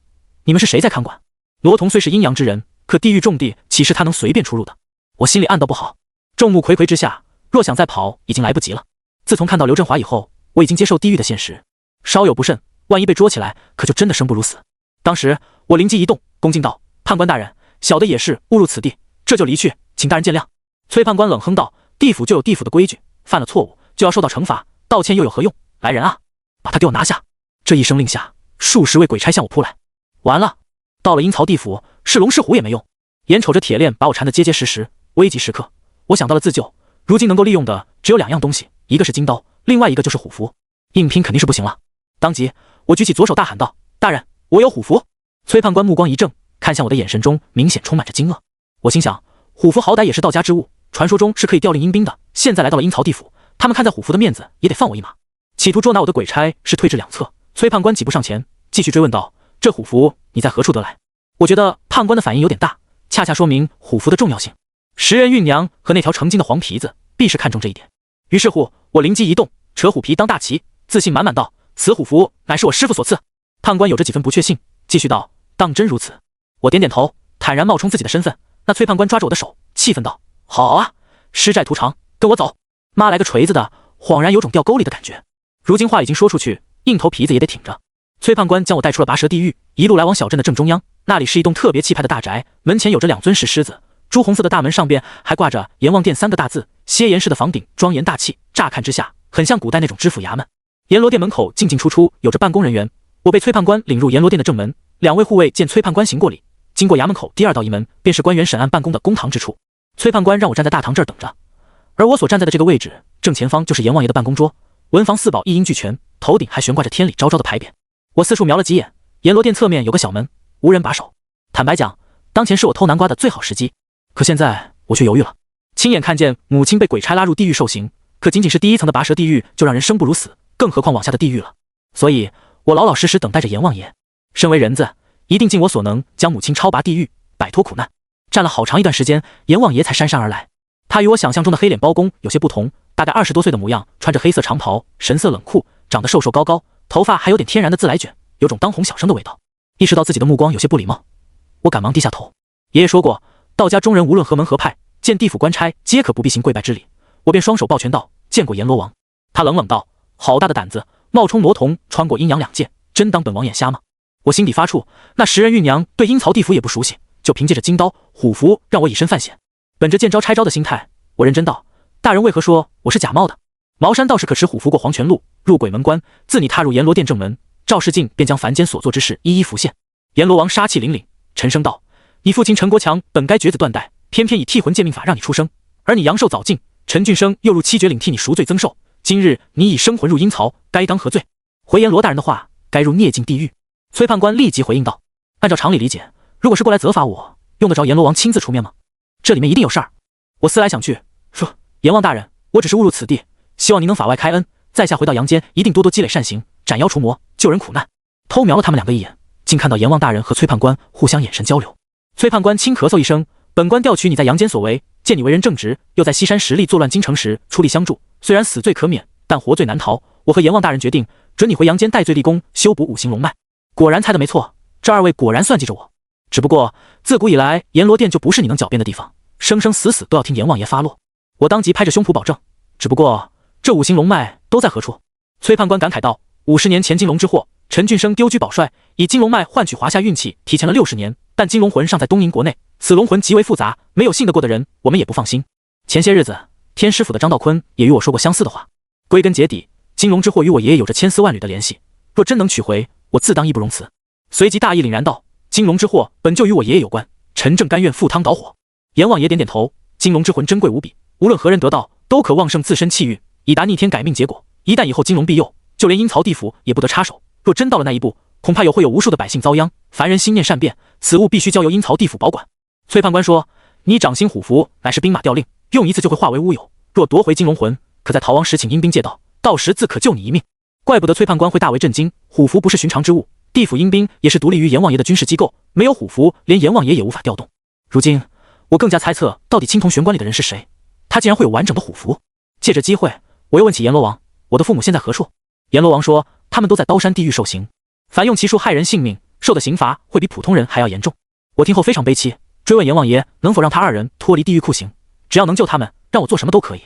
你们是谁在看管？”罗同虽是阴阳之人，可地狱重地，岂是他能随便出入的？我心里暗道不好，众目睽睽之下，若想再跑，已经来不及了。自从看到刘振华以后，我已经接受地狱的现实，稍有不慎，万一被捉起来，可就真的生不如死。当时我灵机一动，恭敬道：“判官大人，小的也是误入此地，这就离去，请大人见谅。”崔判官冷哼道：“地府就有地府的规矩，犯了错误就要受到惩罚，道歉又有何用？来人啊，把他给我拿下！”这一声令下，数十位鬼差向我扑来。完了，到了阴曹地府，是龙是虎也没用。眼瞅着铁链把我缠得结结实实，危急时刻，我想到了自救。如今能够利用的只有2样东西，一个是金刀，另外一个就是虎符。硬拼肯定是不行了。当即我举起左手大喊道：“大人，我有虎符！”崔判官目光一正，看向我的眼神中明显充满着惊愕。我心想，虎符好歹也是道家之物，传说中是可以调令阴兵的，现在来到了阴曹地府，他们看在虎符的面子，也得放我一马。企图捉拿我的鬼差是退至两侧，崔判官几步上前，继续追问道：“这虎符你在何处得来？”我觉得判官的反应有点大，恰恰说明虎符的重要性。食人玉娘和那条成精的黄皮子必是看中这一点。于是乎，我灵机一动，扯虎皮当大旗，自信满满道：“此虎符乃是我师父所赐。”判官有着几分不确信，继续道：“当真如此？”我点点头，坦然冒充自己的身份。那崔判官抓着我的手，气愤道：“好啊，施债图长，跟我走！妈来个锤子的！”恍然有种掉沟里的感觉。如今话已经说出去，硬头皮子也得挺着。崔判官将我带出了拔舌地狱，一路来往小镇的正中央，那里是一栋特别气派的大宅，门前有着2尊石狮子，朱红色的大门上边还挂着阎王殿3个大字，歇岩式的房顶庄严大气，乍看之下很像古代那种知府衙门。阎罗殿门口进进出出有着办公人员，我被崔判官领入阎罗殿的正门，2位护卫见崔判官行过礼，经过衙门口第2道一门，便是官员审案办公的公堂之处。崔判官让我站在大堂这儿等着，而我所站在的这个位置，正前方就是阎王爷的办公桌，文房四宝一应俱全，头顶还悬挂着天理昭昭的牌匾。我四处瞄了几眼，阎罗殿侧面有个小门，无人把守。坦白讲，当前是我偷南瓜的最好时机。可现在我却犹豫了，亲眼看见母亲被鬼差拉入地狱受刑，可仅仅是第一层的拔舌地狱就让人生不如死，更何况往下的地狱了。所以我老老实实等待着阎王爷。身为人子，一定尽我所能将母亲超拔地狱，摆脱苦难。站了好长一段时间，阎王爷才姗姗而来。他与我想象中的黑脸包公有些不同，大概20多岁的模样，穿着黑色长袍，神色冷酷，长得瘦瘦高高，头发还有点天然的自来卷，有种当红小生的味道。意识到自己的目光有些不礼貌，我赶忙低下头。爷爷说过，道家中人无论何门何派，见地府官差皆可不必行跪拜之礼。我便双手抱拳道：见过阎罗王。他冷冷道：好大的胆子，冒充罗童穿过阴阳两界，真当本王眼瞎吗？我心底发怵，那10人玉娘对阴曹地府也不熟悉，就凭借着金刀虎符让我以身犯险。本着见招拆招的心态，我认真道：大人为何说我是假冒的？茅山道士可持虎符过黄泉路，入鬼门关，自你踏入阎罗殿正门，赵世敬便将凡间所做之事一一浮现。阎罗王杀气凛凛，沉声道：你父亲陈国强本该绝子断代，偏偏以替魂借命法让你出生，而你阳寿早尽，陈俊生又入七绝岭替你赎罪增寿，今日你已生魂入阴曹，该当何罪？回言罗大人的话，该入孽境地狱。崔判官立即回应道：按照常理理解，如果是过来责罚我，用得着阎罗王亲自出面吗？这里面一定有事儿。我思来想去，说：阎王大人，我只是误入此地，希望您能法外开恩，在下回到阳间一定多多积累善行，斩妖除魔，救人苦难。偷瞄了他们2个一眼，竟看到阎王大人和崔判官互相眼神交流。崔判官轻咳嗽一声：本官调取你在阳间所为，见你为人正直，又在西山实力作乱京城时出力相助，虽然死罪可免，但活罪难逃。我和阎王大人决定，准你回阳间戴罪立功，修补5行龙脉。果然猜得没错，这2位果然算计着我。只不过自古以来，阎罗殿就不是你能狡辩的地方，生生死死都要听阎王爷发落。我当即拍着胸脯保证。只不过这5行龙脉都在何处？崔判官感慨道：50年前金龙之祸，陈俊生丢车保帅，以金龙脉换取华夏运气，提前了60年，但金龙魂尚在东瀛国内，此龙魂极为复杂，没有信得过的人，我们也不放心。前些日子，天师府的张道坤也与我说过相似的话。归根结底，金龙之祸与我爷爷有着千丝万缕的联系，若真能取回，我自当义不容辞。随即大义凛然道：金龙之祸本就与我爷爷有关，臣正甘愿赴汤蹈火。阎王爷点点头：金龙之魂珍贵无比，无论何人得到，都可旺盛自身气运，以达逆天改命结果。一旦以后金龙庇佑，就连阴曹地府也不得插手。若真到了那一步，恐怕会有无数的百姓遭殃，凡人心念善变，此物必须交由阴曹地府保管。崔判官说：你掌心虎符乃是兵马调令，用一次就会化为乌有，若夺回金龙魂，可在逃亡时请阴兵借道，到时自可救你一命。怪不得崔判官会大为震惊，虎符不是寻常之物，地府阴兵也是独立于阎王爷的军事机构，没有虎符，连阎王爷也无法调动。如今我更加猜测，到底青铜玄关里的人是谁？他竟然会有完整的虎符。借着机会，我又问起阎罗王：我的父母现在何处？阎罗王说：他们都在刀山地狱受刑，凡用其术害人性命，受的刑罚会比普通人还要严重。我听后非常悲戚，追问阎王爷能否让他2人脱离地狱酷刑，只要能救他们，让我做什么都可以。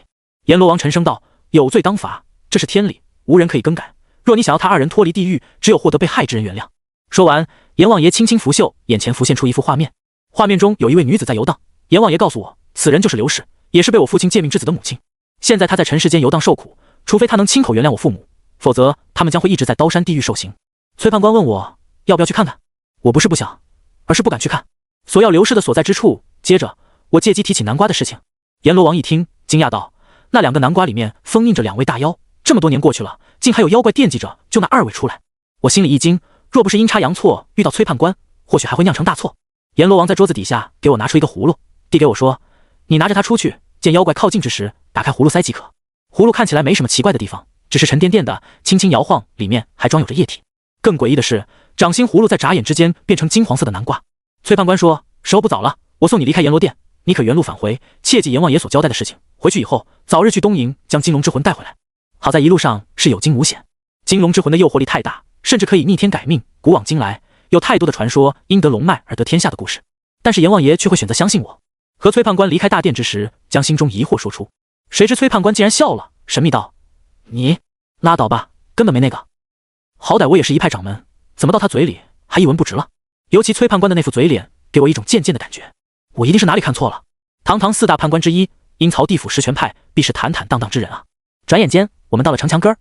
阎罗王沉声道：有罪当罚，这是天理，无人可以更改。若你想要他2人脱离地狱，只有获得被害之人原谅。说完，阎王爷轻轻拂袖，眼前浮现出一幅画面，画面中有一位女子在游荡。阎王爷告诉我，此人就是刘氏，也是被我父亲借命之子的母亲。现在她在尘世间游荡受苦，除非她能亲口原谅我父母，否则他们将会一直在刀山地狱受刑。崔判官问我要不要去看看，我不是不想，而是不敢去看，索要刘氏的所在之处。接着我借机提起南瓜的事情。阎罗王一听，惊讶道：那2个南瓜里面封印着2位大妖，这么多年过去了，竟还有妖怪惦记着救那2位出来。我心里一惊，若不是阴差阳错遇到崔判官，或许还会酿成大错。阎罗王在桌子底下给我拿出一个葫芦，递给我说：你拿着它出去，见妖怪靠近之时，打开葫芦塞即可。葫芦看起来没什么奇怪的地方，只是沉甸甸的，轻轻摇晃，里面还装有着液体。更诡异的是，掌心葫芦在眨眼之间变成金黄色的南瓜。崔判官说：时候不早了，我送你离开阎罗殿，你可原路返回，切记阎王爷所交代的事情。回去以后，早日去东瀛将金龙之魂带回来。好在一路上是有惊无险，金龙之魂的诱惑力太大，甚至可以逆天改命。古往今来，有太多的传说因得龙脉而得天下的故事，但是阎王爷却会选择相信我。和崔判官离开大殿之时，将心中疑惑说出，谁知崔判官竟然笑了，神秘道：你拉倒吧，根本没那个。好歹我也是一派掌门，怎么到他嘴里还一文不值了？尤其崔判官的那副嘴脸，给我一种渐渐的感觉，我一定是哪里看错了。堂堂4大判官之一，阴曹地府10权派，必是坦坦荡荡之人啊！转眼间，我们到了城墙根儿，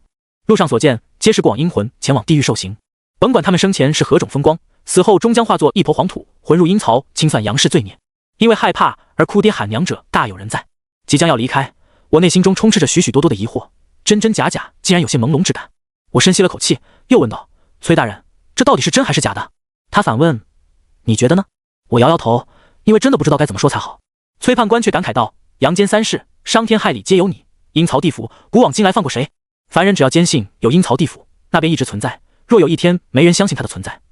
路上所见皆是过往阴魂前往地狱受刑，甭管他们生前是何种风光，死后终将化作一抔黄土，混入阴曹，清算杨氏罪孽。因为害怕而哭爹喊娘者大有人在。即将要离开，我内心中充斥着许许多多的疑惑，真真假假，竟然有些朦胧之感。我深吸了口气，又问道：“崔大人，这到底是真还是假的？”他反问：“你觉得呢？”我摇摇头，因为真的不知道该怎么说才好。崔判官却感慨道：“阳间三世，伤天害理皆由你。阴曹地府，古往今来放过谁？凡人只要坚信有阴曹地府，那便一直存在。若有一天没人相信它的存在，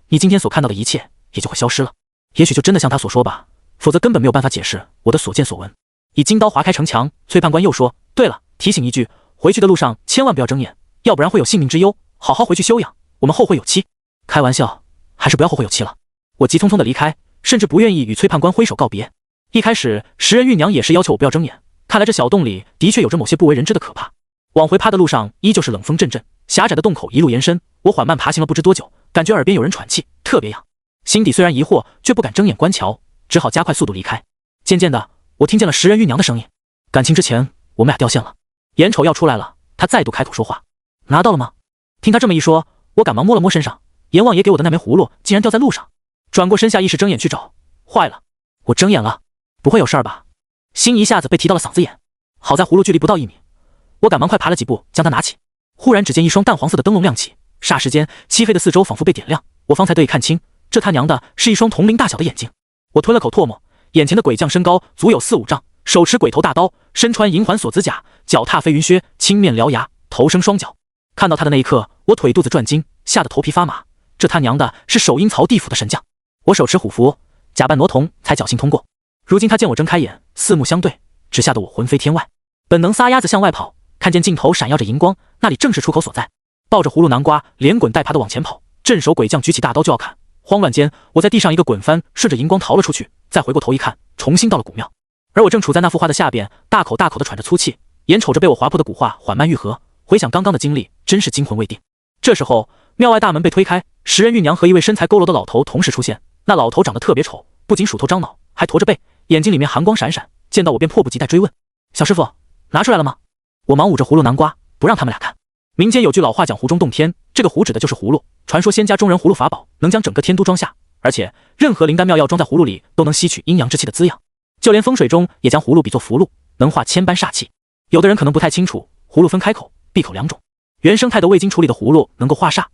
你今天所看到的一切也就会消失了。也许就真的像他所说吧，否则根本没有办法解释我的所见所闻。”以金刀划开城墙，崔判官又说：“对了，提醒一句，回去的路上千万不要睁眼，要不然会有性命之忧。好好回去休养，我们后会有期。”开玩笑，还是不要后会有期了。我急匆匆的离开，甚至不愿意与崔判官挥手告别。一开始，食人玉娘也是要求我不要睁眼，看来这小洞里的确有着某些不为人知的可怕。往回趴的路上依旧是冷风阵阵，狭窄的洞口一路延伸，我缓慢爬行了不知多久，感觉耳边有人喘气，特别痒。心底虽然疑惑，却不敢睁眼观瞧，只好加快速度离开。渐渐的，我听见了食人玉娘的声音。感情之前我们俩掉线了，眼瞅要出来了，她再度开口说话：“拿到了吗？”听她这么一说，我赶忙摸了摸身上，阎王爷给我的那枚葫芦竟然掉在路上。转过身下意识睁眼去找，坏了，我睁眼了，不会有事儿吧？心一下子被提到了嗓子眼。好在葫芦距离不到1米，我赶忙快爬了几步将它拿起。忽然只见一双淡黄色的灯笼亮起，霎时间漆黑的四周仿佛被点亮，我方才得以看清，这他娘的是一双铜铃大小的眼睛。我吞了口唾沫，眼前的鬼将身高足有4、5丈，手持鬼头大刀，身穿银环锁子甲，脚踏飞云靴，青面獠牙，头生双角。看到他的那一刻，我腿肚子转筋，吓得头皮发麻。这他娘的是守阴曹地府的神将。我手持虎符，假扮傩童，才侥幸通过。如今他见我睁开眼，四目相对，只吓得我魂飞天外，本能撒丫子向外跑，看见尽头闪耀着银光，那里正是出口所在。抱着葫芦南瓜，连滚带爬的往前跑，镇守鬼将举起大刀就要砍。慌乱间，我在地上一个滚翻，顺着银光逃了出去。再回过头一看，重新到了古庙，而我正处在那幅画的下边，大口大口的喘着粗气，眼瞅着被我划破的古画缓慢愈合，回想刚刚的经历，真是惊魂未定。这时候，庙外大门被推开，食人玉娘和一位身材佝偻的老头同时出现。那老头长得特别丑，不仅鼠头张脑，还驼着背，眼睛里面寒光闪闪。见到我便迫不及待追问：“小师傅，拿出来了吗？”我忙捂着葫芦南瓜，不让他们俩看。民间有句老话讲“壶中洞天”，这个壶指的就是葫芦。传说仙家中人葫芦法宝能将整个天都装下，而且任何灵丹妙药装在葫芦里都能吸取阴阳之气的滋养，就连风水中也将葫芦比作符箓，能化千般煞气。有的人可能不太清楚，葫芦分开口、闭口2种，原生态的未经处理的葫芦能够化煞，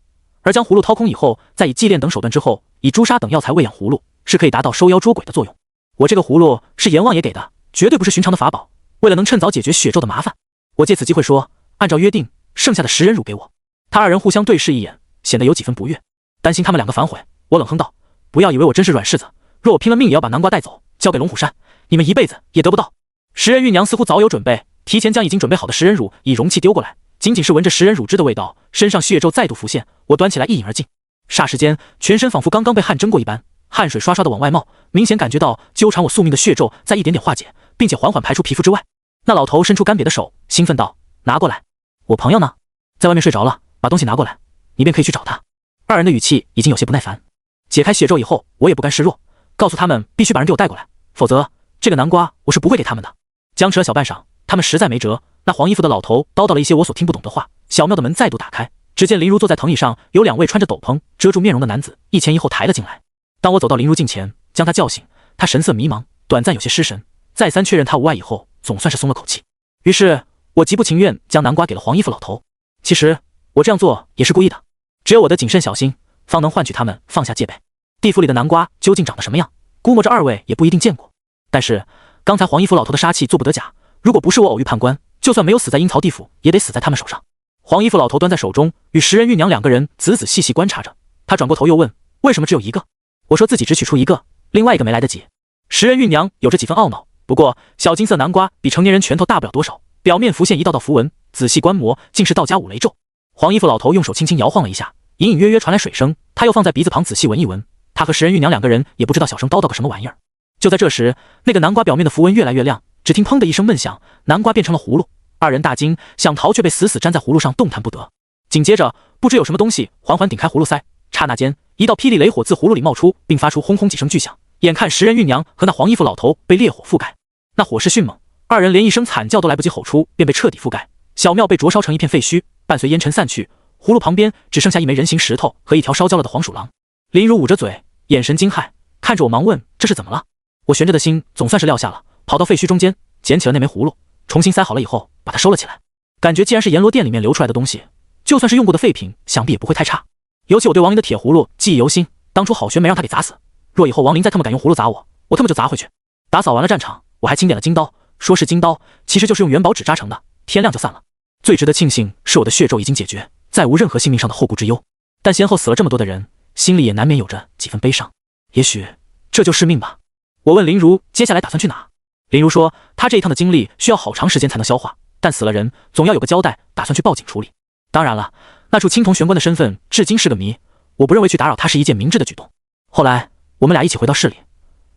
而将葫芦掏空以后，再以祭炼等手段之后，以朱砂等药材喂养葫芦，是可以达到收妖捉鬼的作用。我这个葫芦是阎王爷给的，绝对不是寻常的法宝。为了能趁早解决血咒的麻烦，我借此机会说，按照约定，剩下的食人乳给我。他2人互相对视一眼，显得有几分不悦，担心他们2个反悔。我冷哼道：“不要以为我真是软柿子，若我拼了命也要把南瓜带走，交给龙虎山，你们一辈子也得不到。”食人玉娘似乎早有准备，提前将已经准备好的食人乳以容器丢过来，仅仅是闻着食人乳汁的味道，身上血咒再度浮现。我端起来一饮而尽，霎时间全身仿佛刚刚被汗蒸过一般，汗水刷刷的往外冒，明显感觉到纠缠我宿命的血咒在一点点化解，并且缓缓排出皮肤之外。那老头伸出干瘪的手，兴奋道：“拿过来！我朋友呢？在外面睡着了，把东西拿过来，你便可以去找他。”2人的语气已经有些不耐烦。解开血咒以后，我也不甘示弱，告诉他们必须把人给我带过来，否则这个南瓜我是不会给他们的。僵持了小半晌，他们实在没辙。那黄衣服的老头叨叨了一些我所听不懂的话。小庙的门再度打开，只见林如坐在藤椅上，有2位穿着斗篷遮住面容的男子一前一后抬了进来。当我走到林如近前，将他叫醒，他神色迷茫，短暂有些失神。再三确认他无碍以后，总算是松了口气。于是我极不情愿将南瓜给了黄衣服老头。其实我这样做也是故意的，只有我的谨慎小心，方能换取他们放下戒备。地府里的南瓜究竟长得什么样，估摸着2位也不一定见过。但是刚才黄衣服老头的杀气做不得假，如果不是我偶遇判官，就算没有死在阴曹地府，也得死在他们手上。黄衣服老头端在手中，与食人玉娘2个人仔仔细细观察着。他转过头又问：“为什么只有1个？”我说自己只取出1个，另外1个没来得及。食人玉娘有着几分懊恼，不过小金色南瓜比成年人拳头大不了多少，表面浮现一道道符文，仔细观摩，竟是道家五雷咒。黄衣服老头用手轻轻摇晃了一下，隐隐约约传来水声，他又放在鼻子旁仔细闻一闻。他和食人玉娘2个人也不知道小声叨叨个什么玩意儿。就在这时，那个南瓜表面的符文越来越亮，只听砰的一声闷响，南瓜变成了葫芦。2人大惊，想逃却被死死粘在葫芦上，动弹不得。紧接着，不知有什么东西缓缓顶开葫芦塞，刹那间，一道霹雳雷火自葫芦里冒出，并发出轰轰几声巨响。眼看食人玉娘和那黄衣服老头被烈火覆盖，那火势迅猛，2人连一声惨叫都来不及吼出，便被彻底覆盖。小庙被灼烧成一片废墟，伴随烟尘散去，葫芦旁边只剩下一枚人形石头和一条烧焦了的黄鼠狼。林如捂着嘴，眼神惊骇，看着我忙问：“这是怎么了？”我悬着的心总算是撂下了，跑到废墟中间，捡起了那枚葫芦，重新塞好了以后，把它收了起来。感觉既然是阎罗殿里面流出来的东西，就算是用过的废品，想必也不会太差。尤其我对亡灵的铁葫芦记忆犹新，当初好悬没让他给砸死。若以后亡灵再他妈敢用葫芦砸我，我他妈就砸回去。打扫完了战场，我还清点了金刀，说是金刀，其实就是用元宝纸扎成的，天亮就散了。最值得庆幸是我的血咒已经解决，再无任何性命上的后顾之忧。但先后死了这么多的人，心里也难免有着几分悲伤。也许这就是命吧。我问林如接下来打算去哪？林如说她这一趟的经历需要好长时间才能消化，但死了人总要有个交代，打算去报警处理。当然了，那处青铜玄关的身份至今是个谜，我不认为去打扰他是一件明智的举动。后来我们俩一起回到市里，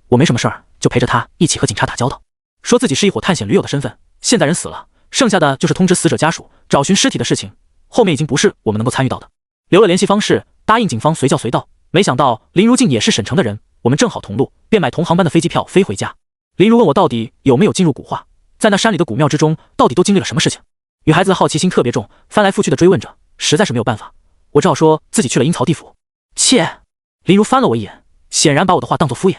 我没什么事儿，就陪着他一起和警察打交道，说自己是一伙探险驴友的身份，现在人死了，剩下的就是通知死者家属找寻尸体的事情，后面已经不是我们能够参与到的。留了联系方式，答应警方随叫随到。没想到林如竟也是省城的人，我们正好同路，便买同航班的飞机票飞回家。林如问我到底有没有进入古画，在那山里的古庙之中到底都经历了什么事情。女孩子的好奇心特别重，翻来覆去的追问着，实在是没有办法，我只好说自己去了阴曹地府。切！林如翻了我一眼，显然把我的话当作敷衍。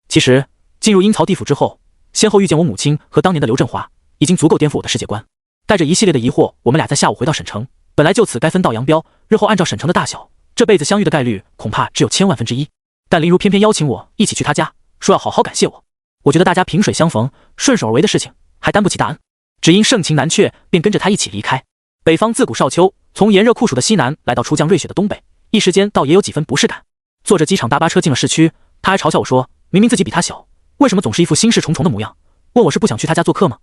其实进入阴曹地府之后，先后遇见我母亲和当年的刘振华，已经足够颠覆我的世界观。带着一系列的疑惑，我们俩在下午回到省城，本来就此该分道扬镳，日后按照省城的大小，这辈子相遇的概率恐怕只有1000万分之一。但林如偏偏邀请我一起去她家，说要好好感谢我。我觉得大家萍水相逢，顺手而为的事情，还担不起大恩，只因盛情难却，便跟着他一起离开。北方自古少秋，从炎热酷暑的西南来到初降瑞雪的东北，一时间倒也有几分不适感。坐着机场大巴车进了市区，他还嘲笑我说，明明自己比他小，为什么总是一副心事重重的模样？问我是不想去他家做客吗？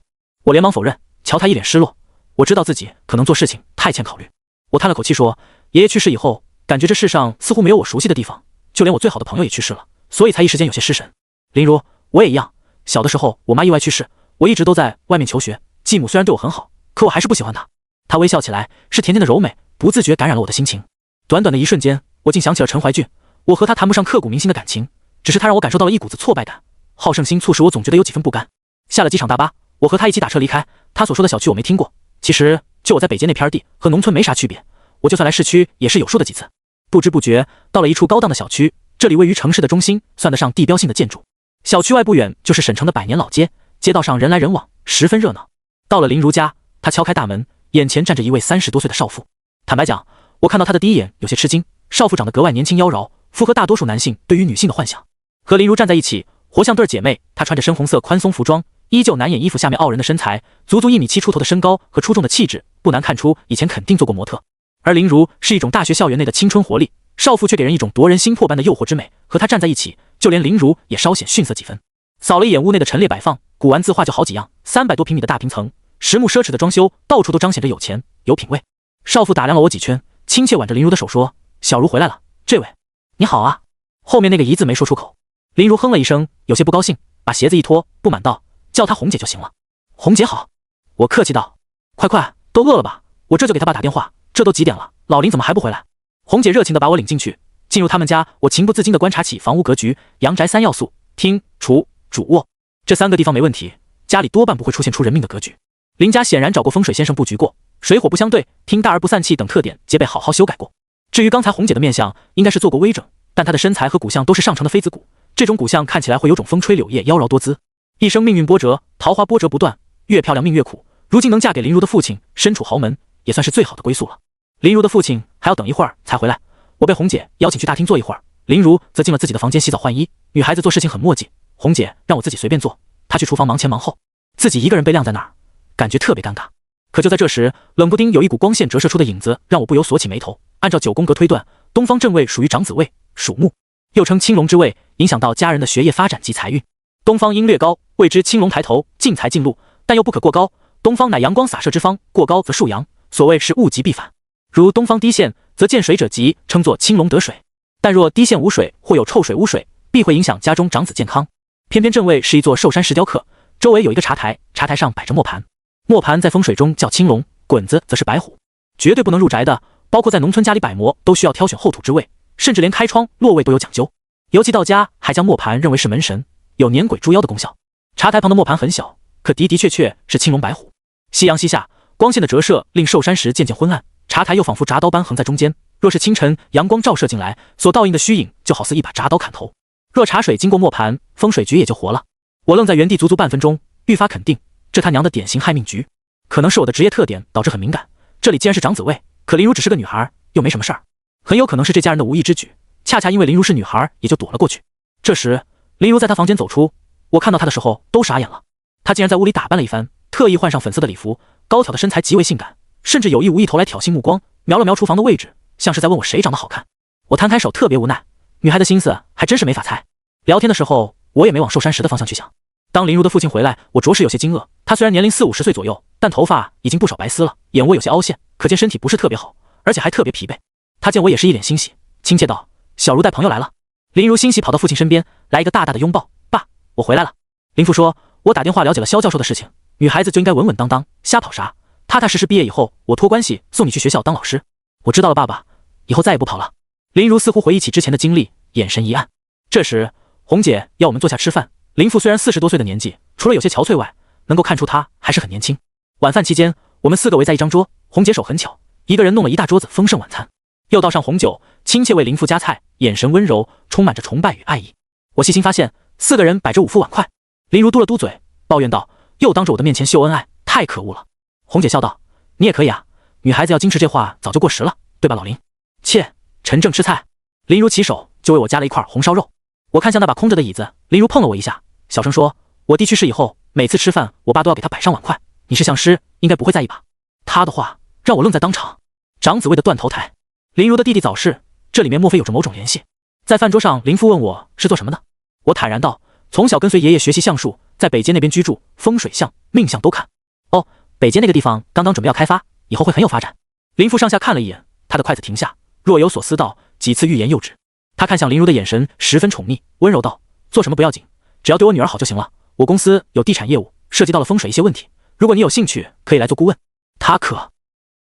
我连忙否认，瞧他一脸失落。我知道自己可能做事情太欠考虑。我叹了口气说，爷爷去世以后，感觉这世上似乎没有我熟悉的地方，就连我最好的朋友也去世了，所以才一时间有些失神。林如，我也一样，小的时候我妈意外去世，我一直都在外面求学，继母虽然对我很好，可我还是不喜欢她。她微笑起来是甜甜的柔美，不自觉感染了我的心情。短短的一瞬间，我竟想起了陈怀俊，我和他谈不上刻骨铭心的感情，只是他让我感受到了一股子挫败感。好胜心促使我总觉得有几分不甘。下了机场大巴，我和他一起打车离开。他所说的小区我没听过，其实就我在北街那片地，和农村没啥区别。我就算来市区也是有数的几次。不知不觉到了一处高档的小区，这里位于城市的中心，算得上地标性的建筑。小区外不远就是省城的百年老街，街道上人来人往，十分热闹。到了林如家，他敲开大门，眼前站着一位30多岁的少妇。坦白讲，我看到他的第一眼有些吃惊，少妇长得格外年轻妖娆，符合大多数男性对于女性的幻想。和林如站在一起，活像对姐妹。她穿着深红色宽松服装，依旧难掩衣服下面傲人的身材，足足1米7出头的身高和出众的气质，不难看出以前肯定做过模特。而林如是一种大学校园内的青春活力，少妇却给人一种夺人心魄般的诱惑之美。和她站在一起，就连林如也稍显逊色几分。扫了一眼屋内的陈列摆放，古玩字画就好几样，300多平米的大平层，实木奢侈的装修，到处都彰显着有钱有品位。少妇打量了我几圈，亲切挽着林如的手说，小如回来了，这位你好啊。后面那个一字没说出口。林如哼了一声，有些不高兴，把鞋子一脱，不满道，叫她红姐就行了。红姐好。我客气道，快都饿了吧，我这就给他爸打电话，这都几点了，老林怎么还不回来？红姐热情地把我领进去。进入他们家，我情不自禁地观察起房屋格局，阳宅3要素，厅、厨、主卧，这3个地方没问题，家里多半不会出现出人命的格局。林家显然找过风水先生布局过，水火不相对，厅大而不散气等特点皆被好好修改过。至于刚才红姐的面相，应该是做过微整，但她的身材和骨相都是上乘的妃子骨，这种骨相看起来会有种风吹柳叶妖娆多姿。一生命运波折，桃花波折不断，越漂亮命越苦，如今能嫁给林如的父亲，身处豪门，也算是最好的归宿了。林如的父亲还要等一会儿才回来，我被红姐邀请去大厅坐一会儿，林如则进了自己的房间洗澡换衣。女孩子做事情很磨叽，红姐让我自己随便做，她去厨房忙前忙后，自己一个人被晾在那儿，感觉特别尴尬。可就在这时，冷不丁有一股光线折射出的影子，让我不由锁起眉头。按照9宫格推断，东方正位属于长子位，属木，又称青龙之位，影响到家人的学业发展及财运。东方应略高，谓之青龙抬头，进财进禄，但又不可过高。东方乃阳光洒射之方，过高则数阳，所谓是物极必反。如东方低陷，则见水者急，称作青龙得水。但若低陷无水，或有臭水污水，必会影响家中长子健康。偏偏正位是一座寿山石雕刻，周围有一个茶台，茶台上摆着磨盘，磨盘在风水中叫青龙，滚子则是白虎。绝对不能入宅的，包括在农村家里摆磨都需要挑选后土之位，甚至连开窗落位都有讲究。尤其到家还将磨盘认为是门神，有撵鬼捉妖的功效。茶台旁的磨盘很小，可的确是青龙白虎。夕阳西下，光线的折射令寿山石渐渐昏暗，茶台又仿佛铡刀般横在中间。若是清晨阳光照射进来，所倒映的虚影就好似一把铡刀砍头。若茶水经过磨盘，风水局也就活了。我愣在原地足足半分钟，愈发肯定这他娘的典型害命局。可能是我的职业特点导致很敏感，这里既然是长子位，可林如只是个女孩，又没什么事儿，很有可能是这家人的无意之举。恰恰因为林如是女孩，也就躲了过去。这时，林如在她房间走出，我看到她的时候都傻眼了。她竟然在屋里打扮了一番，特意换上粉色的礼服，高挑的身材极为性感，甚至有意无意投来挑衅目光，瞄了瞄厨房的位置，像是在问我谁长得好看。我摊开手，特别无奈。女孩的心思还真是没法猜。聊天的时候，我也没往寿山石的方向去想。当林如的父亲回来，我着实有些惊愕。他虽然年龄40-50岁左右，但头发已经不少白丝了，眼窝有些凹陷，可见身体不是特别好，而且还特别疲惫。他见我也是一脸欣喜，亲切道：“小如带朋友来了。”林如欣喜跑到父亲身边，来一个大大的拥抱：“爸，我回来了。”林父说：“我打电话了解了肖教授的事情，女孩子就应该稳稳当当，瞎跑啥？踏踏实实毕业以后，我托关系送你去学校当老师。”我知道了，爸爸，以后再也不跑了。林如似乎回忆起之前的经历，眼神一暗。这时，红姐要我们坐下吃饭。林父虽然40多岁的年纪，除了有些憔悴外，能够看出他还是很年轻。晚饭期间，我们4个围在一张桌，红姐手很巧，一个人弄了一大桌子丰盛晚餐，又倒上红酒，亲切为林父夹菜，眼神温柔，充满着崇拜与爱意。我细心发现，4个人摆着5副碗筷。林如嘟了嘟嘴，抱怨道：“又当着我的面前秀恩爱，太可恶了。”红姐笑道：“你也可以啊，女孩子要矜持这话早就过时了，对吧，老林？”切，陈正吃菜。林如起手就为我夹了一块红烧肉。我看向那把空着的椅子，林如碰了我一下，小声说：“我弟去世以后，每次吃饭，我爸都要给他摆上碗筷。你是相师，应该不会在意吧？”他的话让我愣在当场。长子位的断头台，林如的弟弟早逝，这里面莫非有着某种联系？在饭桌上，林父问我是做什么的，我坦然道：“从小跟随爷爷学习相术，在北街那边居住，风水相、命相都看。”哦，北街那个地方刚刚准备要开发，以后会很有发展。林父上下看了一眼，他的筷子停下，若有所思道，几次欲言又止。他看向林如的眼神十分宠溺，温柔道：“做什么不要紧，只要对我女儿好就行了。我公司有地产业务，涉及到了风水一些问题，如果你有兴趣，可以来做顾问。”他可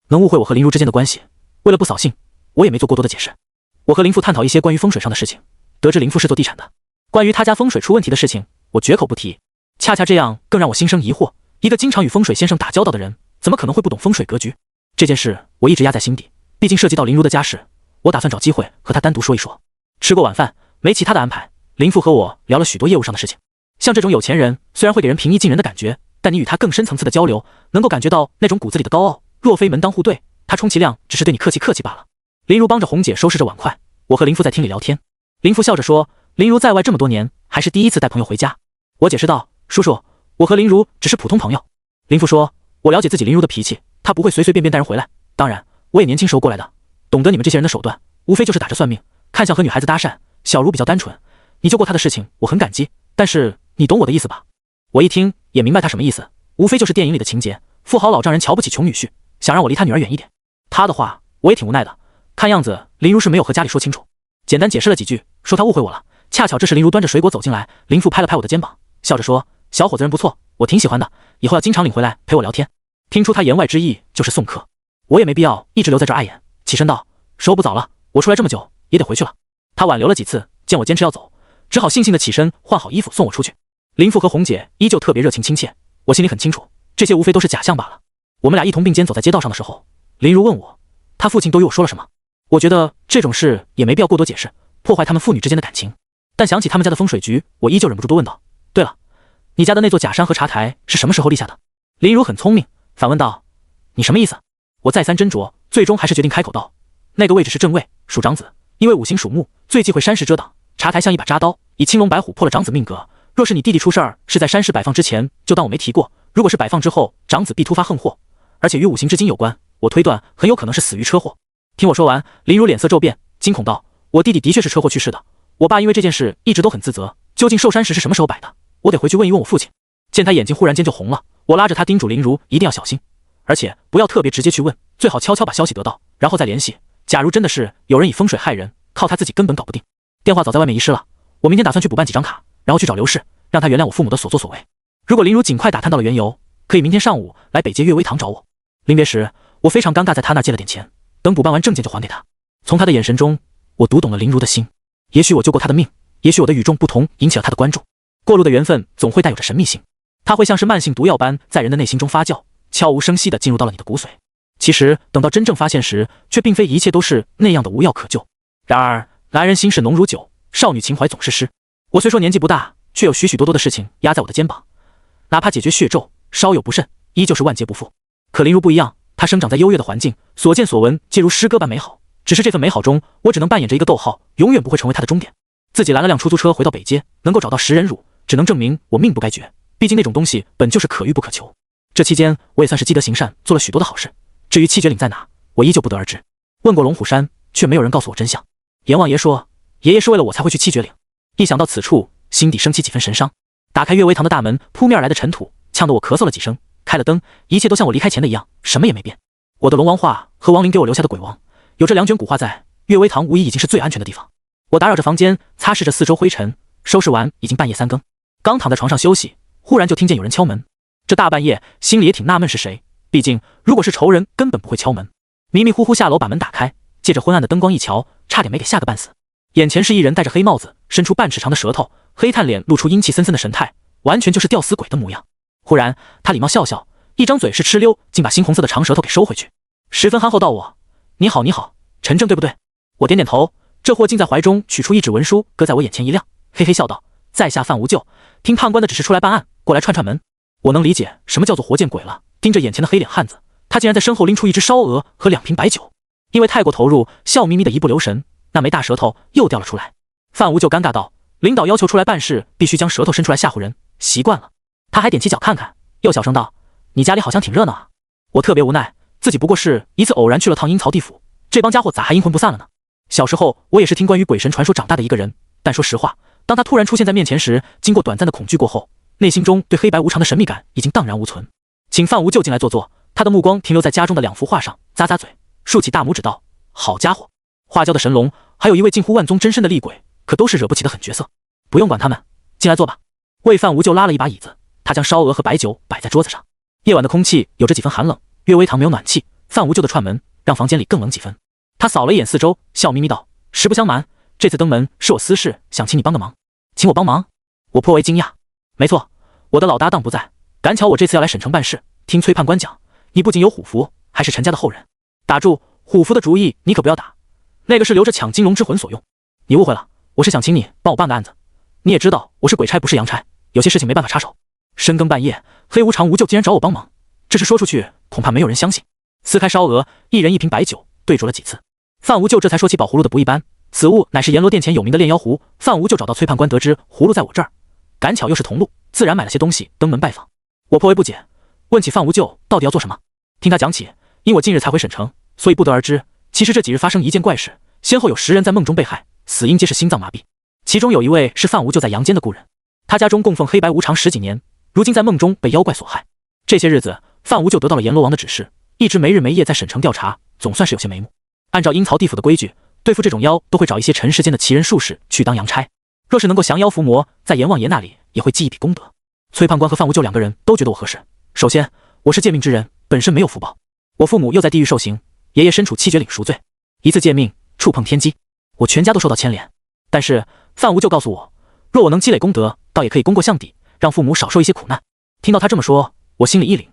能误会我和林如之间的关系，为了不扫兴，我也没做过多的解释。我和林父探讨一些关于风水上的事情，得知林父是做地产的，关于他家风水出问题的事情，我绝口不提。恰恰这样更让我心生疑惑，一个经常与风水先生打交道的人，怎么可能会不懂风水格局？这件事我一直压在心底，毕竟涉及到林如的家事，我打算找机会和他单独说一说。吃过晚饭，没其他的安排，林父和我聊了许多业务上的事情。像这种有钱人，虽然会给人平易近人的感觉，但你与他更深层次的交流，能够感觉到那种骨子里的高傲。若非门当户对，他充其量只是对你客气客气罢了。林如帮着红姐收拾着碗筷，我和林父在厅里聊天。林父笑着说：“林如在外这么多年，还是第一次带朋友回家。”我解释道：“叔叔，我和林如只是普通朋友。”林父说：“我了解自己林如的脾气，她不会随随便便带人回来。当然，我也年轻时候过来的，懂得你们这些人的手段，无非就是打着算命。看向和女孩子搭讪，小如比较单纯，你救过她的事情我很感激，但是你懂我的意思吧？”我一听也明白他什么意思，无非就是电影里的情节，富豪老丈人瞧不起穷女婿，想让我离他女儿远一点。他的话我也挺无奈的，看样子林如是没有和家里说清楚，简单解释了几句，说他误会我了。恰巧这时林如端着水果走进来，林父拍了拍我的肩膀，笑着说：“小伙子人不错，我挺喜欢的，以后要经常领回来陪我聊天。”听出他言外之意就是送客，我也没必要一直留在这碍眼，起身道：“时候不早了，我出来这么久也得回去了。”他挽留了几次，见我坚持要走，只好悻悻地起身换好衣服送我出去。林父和红姐依旧特别热情亲切，我心里很清楚，这些无非都是假象罢了。我们俩一同并肩走在街道上的时候，林如问我，他父亲都与我说了什么？我觉得这种事也没必要过多解释，破坏他们父女之间的感情。但想起他们家的风水局，我依旧忍不住多问道：“对了，你家的那座假山和茶台是什么时候立下的？”林如很聪明，反问道：“你什么意思？”我再三斟酌，最终还是决定开口道：“那个位置是正位，属长子，因为五行属木，最忌讳山石遮挡。茶台像一把扎刀，以青龙白虎破了长子命格。若是你弟弟出事儿是在山石摆放之前，就当我没提过；如果是摆放之后，长子必突发横祸，而且与五行之金有关，我推断很有可能是死于车祸。”听我说完，林如脸色骤变，惊恐道：“我弟弟的确是车祸去世的，我爸因为这件事一直都很自责。究竟寿山石是什么时候摆的？我得回去问一问我父亲。”见他眼睛忽然间就红了，我拉着他叮嘱林如一定要小心，而且不要特别直接去问，最好悄悄把消息得到，然后再联系。假如真的是有人以风水害人，靠他自己根本搞不定。电话早在外面遗失了，我明天打算去补办几张卡，然后去找刘氏，让他原谅我父母的所作所为。如果林如尽快打探到了缘由，可以明天上午来北街悦威堂找我。临别时，我非常尴尬，在他那借了点钱，等补办完证件就还给他。从他的眼神中，我读懂了林如的心。也许我救过他的命，也许我的与众不同引起了他的关注。过路的缘分总会带有着神秘性，它会像是慢性毒药般在人的内心中发酵，悄无声息地进入到了你的骨髓。其实等到真正发现时，却并非一切都是那样的无药可救。然而男人心事浓如酒，少女情怀总是诗。我虽说年纪不大，却有许许多多的事情压在我的肩膀，哪怕解决血咒，稍有不慎，依旧是万劫不复。可林如不一样，她生长在优越的环境，所见所闻皆如诗歌般美好。只是这份美好中，我只能扮演着一个逗号，永远不会成为她的终点。自己拦了辆出租车回到北街，能够找到食人乳，只能证明我命不该绝。毕竟那种东西本就是可遇不可求。这期间，我也算是积德行善，做了许多的好事。至于七绝岭在哪，我依旧不得而知。问过龙虎山，却没有人告诉我真相。阎王爷说，爷爷是为了我才会去七绝岭。一想到此处，心底升起几分神伤。打开悦微堂的大门，扑面而来的尘土呛得我咳嗽了几声。开了灯，一切都像我离开前的一样，什么也没变。我的龙王画和亡灵给我留下的鬼王，有这2卷古画在，悦微堂无疑已经是最安全的地方。我打扰着房间，擦拭着四周灰尘，收拾完已经半夜3更。刚躺在床上休息，忽然就听见有人敲门。这大半夜，心里也挺纳闷是谁。毕竟如果是仇人，根本不会敲门。迷迷糊糊下楼把门打开，借着昏暗的灯光一瞧，差点没给吓个半死。眼前是一人戴着黑帽子，伸出半尺长的舌头，黑炭脸露出阴气森森的神态，完全就是吊死鬼的模样。忽然他礼貌笑笑，一张嘴是哧溜，竟把猩红色的长舌头给收回去，十分憨厚道我：你好你好，陈正对不对？我点点头，这货竟在怀中取出一纸文书，搁在我眼前一亮，嘿嘿笑道：在下范无咎，听判官的指示出来办案，过来串串门。我能理解什么叫做活见鬼了，盯着眼前的黑脸汉子，他竟然在身后拎出一只烧鹅和2瓶白酒。因为太过投入，笑眯眯的一不留神，那枚大舌头又掉了出来。范无咎尴尬道：领导要求出来办事，必须将舌头伸出来吓唬人，习惯了。他还踮起脚看看，又小声道：你家里好像挺热闹啊。我特别无奈，自己不过是一次偶然去了趟阴曹地府，这帮家伙咋还阴魂不散了呢？小时候我也是听关于鬼神传说长大的一个人，但说实话，当他突然出现在面前时，经过短暂的恐惧过后，内心中对黑白无常的神秘感已经荡然无存。请范无咎进来坐坐。他的目光停留在家中的2幅画上，咂咂嘴，竖起大拇指道：好家伙，画教的神龙，还有一位近乎万宗真身的厉鬼，可都是惹不起的狠角色。不用管他们，进来坐吧。为范无咎拉了一把椅子，他将烧鹅和白酒摆在桌子上。夜晚的空气有着几分寒冷，悦微堂没有暖气，范无咎的串门让房间里更冷几分。他扫了一眼四周，笑眯眯道：实不相瞒，这次登门是我私事，想请你帮个忙。请我帮忙？我颇为惊讶。没错，我的老搭档不在，赶巧我这次要来省城办事，听崔判官讲，你不仅有虎符，还是陈家的后人。打住，虎符的主意你可不要打，那个是留着抢金龙之魂所用。你误会了，我是想请你帮我办个案子。你也知道我是鬼差不是阳差，有些事情没办法插手。深更半夜，黑无常无咎竟然找我帮忙，这事说出去恐怕没有人相信。撕开烧鹅，一人1瓶白酒，对酌了几次，范无咎这才说起宝葫芦的不一般。此物乃是阎罗殿前有名的炼妖壶，范无咎找到崔判官，得知葫芦在我这儿，赶巧又是同路，自然买了些东西登门拜访。我颇为不解，问起范无咎到底要做什么。听他讲起，因我近日才回省城，所以不得而知，其实这几日发生一件怪事，先后有10人在梦中被害，死因皆是心脏麻痹。其中有一位是范无咎在阳间的故人，他家中供奉黑白无常10几年，如今在梦中被妖怪所害。这些日子，范无咎得到了阎罗王的指示，一直没日没夜在省城调查，总算是有些眉目。按照阴曹地府的规矩，对付这种妖都会找一些尘世间的奇人术士去当阳差，若是能够降妖伏魔，在阎王爷那里也会记一笔功德。崔判官和范无咎2个人都觉得我合适。首先，我是借命之人，本身没有福报，我父母又在地狱受刑，爷爷身处七绝岭赎罪，一次借命触碰天机，我全家都受到牵连。但是范无咎告诉我，若我能积累功德，倒也可以功过相抵，让父母少受一些苦难。听到他这么说，我心里一凛，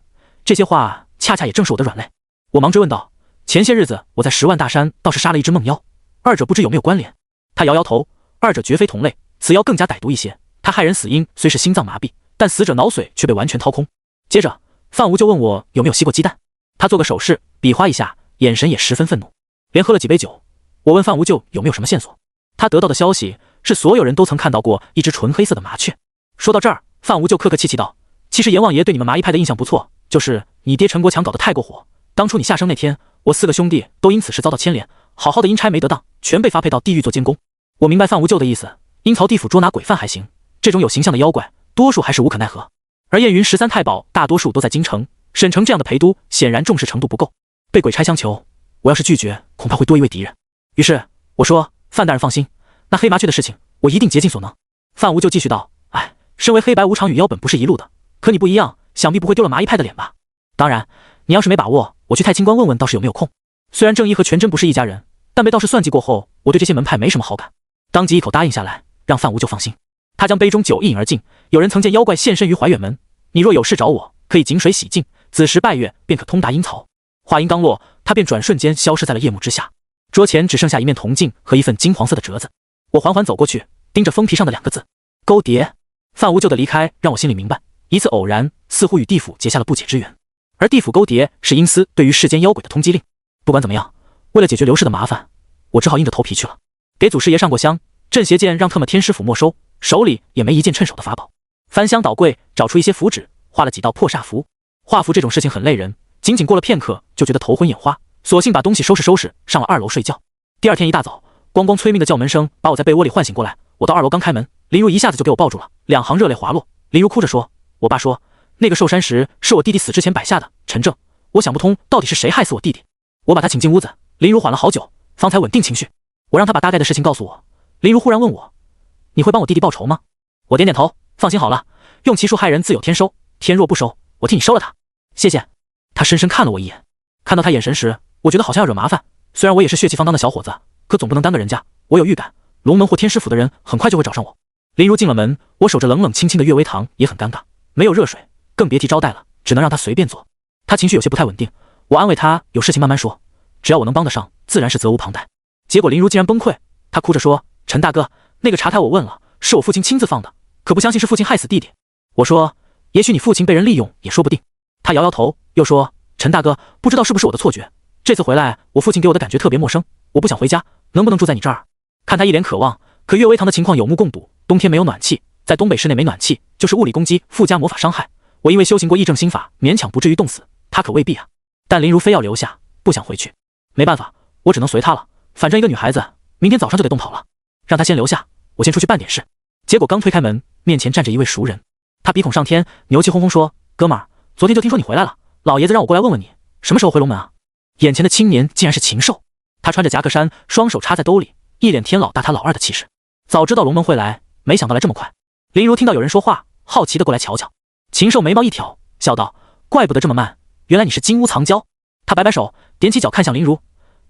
这些话恰恰也正是我的软肋。我忙追问道：前些日子我在10万大山倒是杀了一只梦妖，二者不知有没有关联？他摇摇头，二者绝非同类，此妖更加歹毒一些。他害人死因虽是心脏麻痹，但死者脑髓却被完全掏空。接着范无咎问我有没有吸过鸡蛋，他做个手势，比划一下，眼神也十分愤怒，连喝了几杯酒。我问范无咎有没有什么线索，他得到的消息是所有人都曾看到过一只纯黑色的麻雀。说到这儿，范无咎客客气气道：其实阎王爷对你们麻衣派的印象不错，就是你爹陈国强搞得太过火，当初你下生那天，我4个兄弟都因此事遭到牵连，好好的阴差没得当，全被发配到地狱做监工。我明白范无咎的意思，阴曹地府捉拿鬼犯还行，这种有形象的妖怪多数还是无可奈何。而燕云13太保大多数都在京城，沈城这样的陪都显然重视程度不够，被鬼差相求，我要是拒绝，恐怕会多一位敌人。于是我说：范大人放心，那黑麻雀的事情我一定竭尽所能。范无咎继续道：哎，身为黑白无常与妖本不是一路的，可你不一样，想必不会丢了麻衣派的脸吧？当然，你要是没把握，我去太清观问问倒是有没有空。虽然正一和全真不是一家人，但被道士算计过后，我对这些门派没什么好感。当即一口答应下来，让范无咎放心。他将杯中酒一饮而尽。有人曾见妖怪现身于怀远门，你若有事找我，可以井水洗净，子时拜月，便可通达阴曹。话音刚落，他便转瞬间消失在了夜幕之下。桌前只剩下一面铜镜和一份金黄色的折子。我缓缓走过去，盯着封皮上的2个字：勾蝶。范无咎的离开让我心里明白，一次偶然似乎与地府结下了不解之缘。而地府勾碟是阴司对于世间妖鬼的通缉令。不管怎么样，为了解决刘氏的麻烦，我只好硬着头皮去了。给祖师爷上过香，镇邪剑让特么天师府没收，手里也没一件趁手的法宝。翻箱倒柜，找出一些符纸，画了几道破煞符。画符这种事情很累人，仅仅过了片刻就觉得头昏眼花，索性把东西收拾收拾，上了2楼睡觉。第二天一大早，咣咣催命的叫门声把我在被窝里唤醒过来。我到2楼刚开门，林如一下子就给我抱住了，2行热泪滑落。林如哭着说：“我爸说那个寿山石是我弟弟死之前摆下的，陈正，我想不通到底是谁害死我弟弟。”我把他请进屋子，林如缓了好久，方才稳定情绪。我让他把大概的事情告诉我。林如忽然问我：“你会帮我弟弟报仇吗？”我点点头，放心好了，用奇术害人自有天收，天若不收，我替你收了他。谢谢。他深深看了我一眼，看到他眼神时，我觉得好像要惹麻烦。虽然我也是血气方刚的小伙子，可总不能耽搁人家。我有预感，龙门或天师府的人很快就会找上我。林如进了门，我守着冷冷清清的悦微堂也很尴尬，没有热水，更别提招待了，只能让他随便坐。他情绪有些不太稳定，我安慰他有事情慢慢说，只要我能帮得上，自然是责无旁贷。结果林如竟然崩溃，他哭着说：“陈大哥，那个茶台我问了，是我父亲亲自放的，可不相信是父亲害死弟弟。”我说：“也许你父亲被人利用也说不定。”他摇摇头，又说：“陈大哥，不知道是不是我的错觉，这次回来我父亲给我的感觉特别陌生，我不想回家，能不能住在你这儿？”看他一脸渴望，可悦微堂的情况有目共睹，冬天没有暖气，在东北室内没暖气就是物理攻击附加魔法伤害。我因为修行过异正心法，勉强不至于冻死，他可未必啊。但林如非要留下，不想回去，没办法，我只能随他了。反正一个女孩子，明天早上就得动跑了，让她先留下，我先出去办点事。结果刚推开门，面前站着一位熟人，他鼻孔上天，牛气哄哄说：“哥们儿，昨天就听说你回来了，老爷子让我过来问问你，什么时候回龙门啊？”眼前的青年竟然是禽兽，他穿着夹克衫，双手插在兜里，一脸天老大他老二的气势。早知道龙门会来，没想到来这么快。林如听到有人说话，好奇的过来瞧瞧。禽兽眉毛一挑，笑道：“怪不得这么慢，原来你是金屋藏娇。”他摆摆手，踮起脚看向林如：“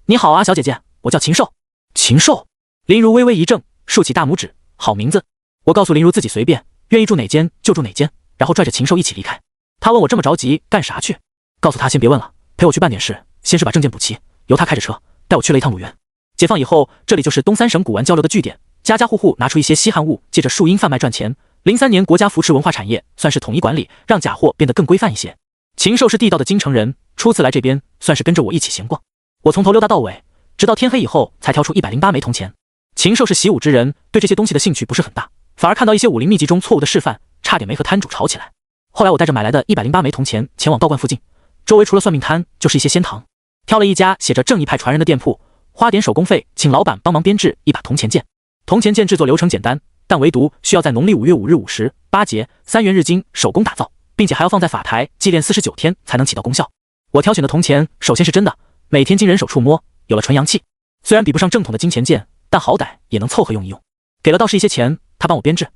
你好啊，小姐姐，我叫禽兽。”禽兽。林如微微一怔，竖起大拇指：“好名字。”我告诉林如自己随便，愿意住哪间就住哪间，然后拽着禽兽一起离开。他问我这么着急干啥去，告诉他先别问了，陪我去办点事，先是把证件补齐，由他开着车带我去了一趟鲁园。解放以后，这里就是东三省古玩交流的据点，家家户户拿出一些稀罕物，借着树荫贩卖赚钱。03年国家扶持文化产业，算是统一管理，让假货变得更规范一些。禽兽是地道的京城人，初次来这边，算是跟着我一起闲逛。我从头溜达到尾，直到天黑以后才挑出108枚铜钱。禽兽是习武之人，对这些东西的兴趣不是很大，反而看到一些武林秘籍中错误的示范，差点没和摊主吵起来。后来我带着买来的108枚铜钱前往道观附近，周围除了算命摊就是一些仙堂，挑了一家写着正义派传人的店铺，花点手工费请老板帮忙编制一把铜钱剑。铜钱剑制作流程简单，但唯独需要在农历5月5日午时8节3元日金手工打造，并且还要放在法台祭炼49天才能起到功效。我挑选的铜钱首先是真的，每天经人手触摸，有了纯阳气。虽然比不上正统的金钱剑，但好歹也能凑合用一用。给了道士一些钱，他帮我编制，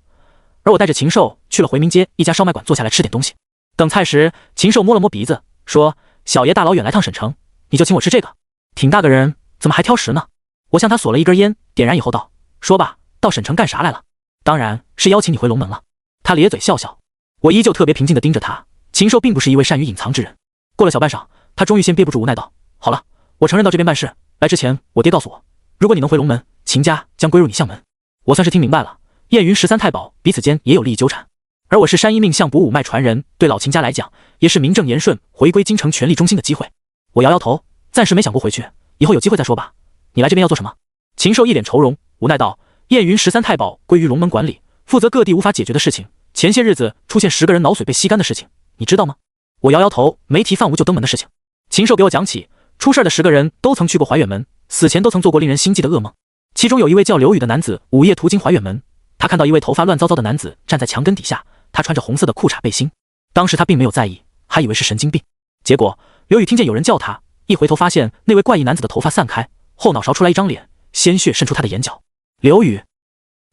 而我带着禽兽去了回民街一家烧麦馆坐下来吃点东西。等菜时，禽兽摸了摸鼻子，说：“小爷大老远来趟省城，你就请我吃这个，挺大个人，怎么还挑食呢？”我向他索了一根烟，点燃以后道：“说吧，到省城干啥来了？”“当然是邀请你回龙门了。”他咧嘴笑笑。我依旧特别平静地盯着他。禽兽并不是一位善于隐藏之人。过了小半晌，他终于先憋不住无奈道：“好了，我承认到这边办事。来之前，我爹告诉我，如果你能回龙门，秦家将归入你相门。我算是听明白了，燕云13太保彼此间也有利益纠缠，而我是山医命相卜五脉传人，对老秦家来讲，也是名正言顺回归京城权力中心的机会。”我摇摇头，暂时没想过回去，以后有机会再说吧。你来这边要做什么？禽兽一脸愁容，无奈道：“燕云13太保归于龙门管理，负责各地无法解决的事情。前些日子出现10个人脑髓被吸干的事情，你知道吗？”我摇摇头，没提范无就登门的事情。禽兽给我讲起，出事的10个人都曾去过怀远门，死前都曾做过令人心悸的噩梦。其中有一位叫刘宇的男子午夜途经怀远门，他看到一位头发乱糟糟的男子站在墙根底下，他穿着红色的裤衩背心。当时他并没有在意，还以为是神经病。结果刘宇听见有人叫他，一回头发现那位怪异男子的头发散开，后脑勺出来一张脸，鲜血渗出他的眼角。刘宇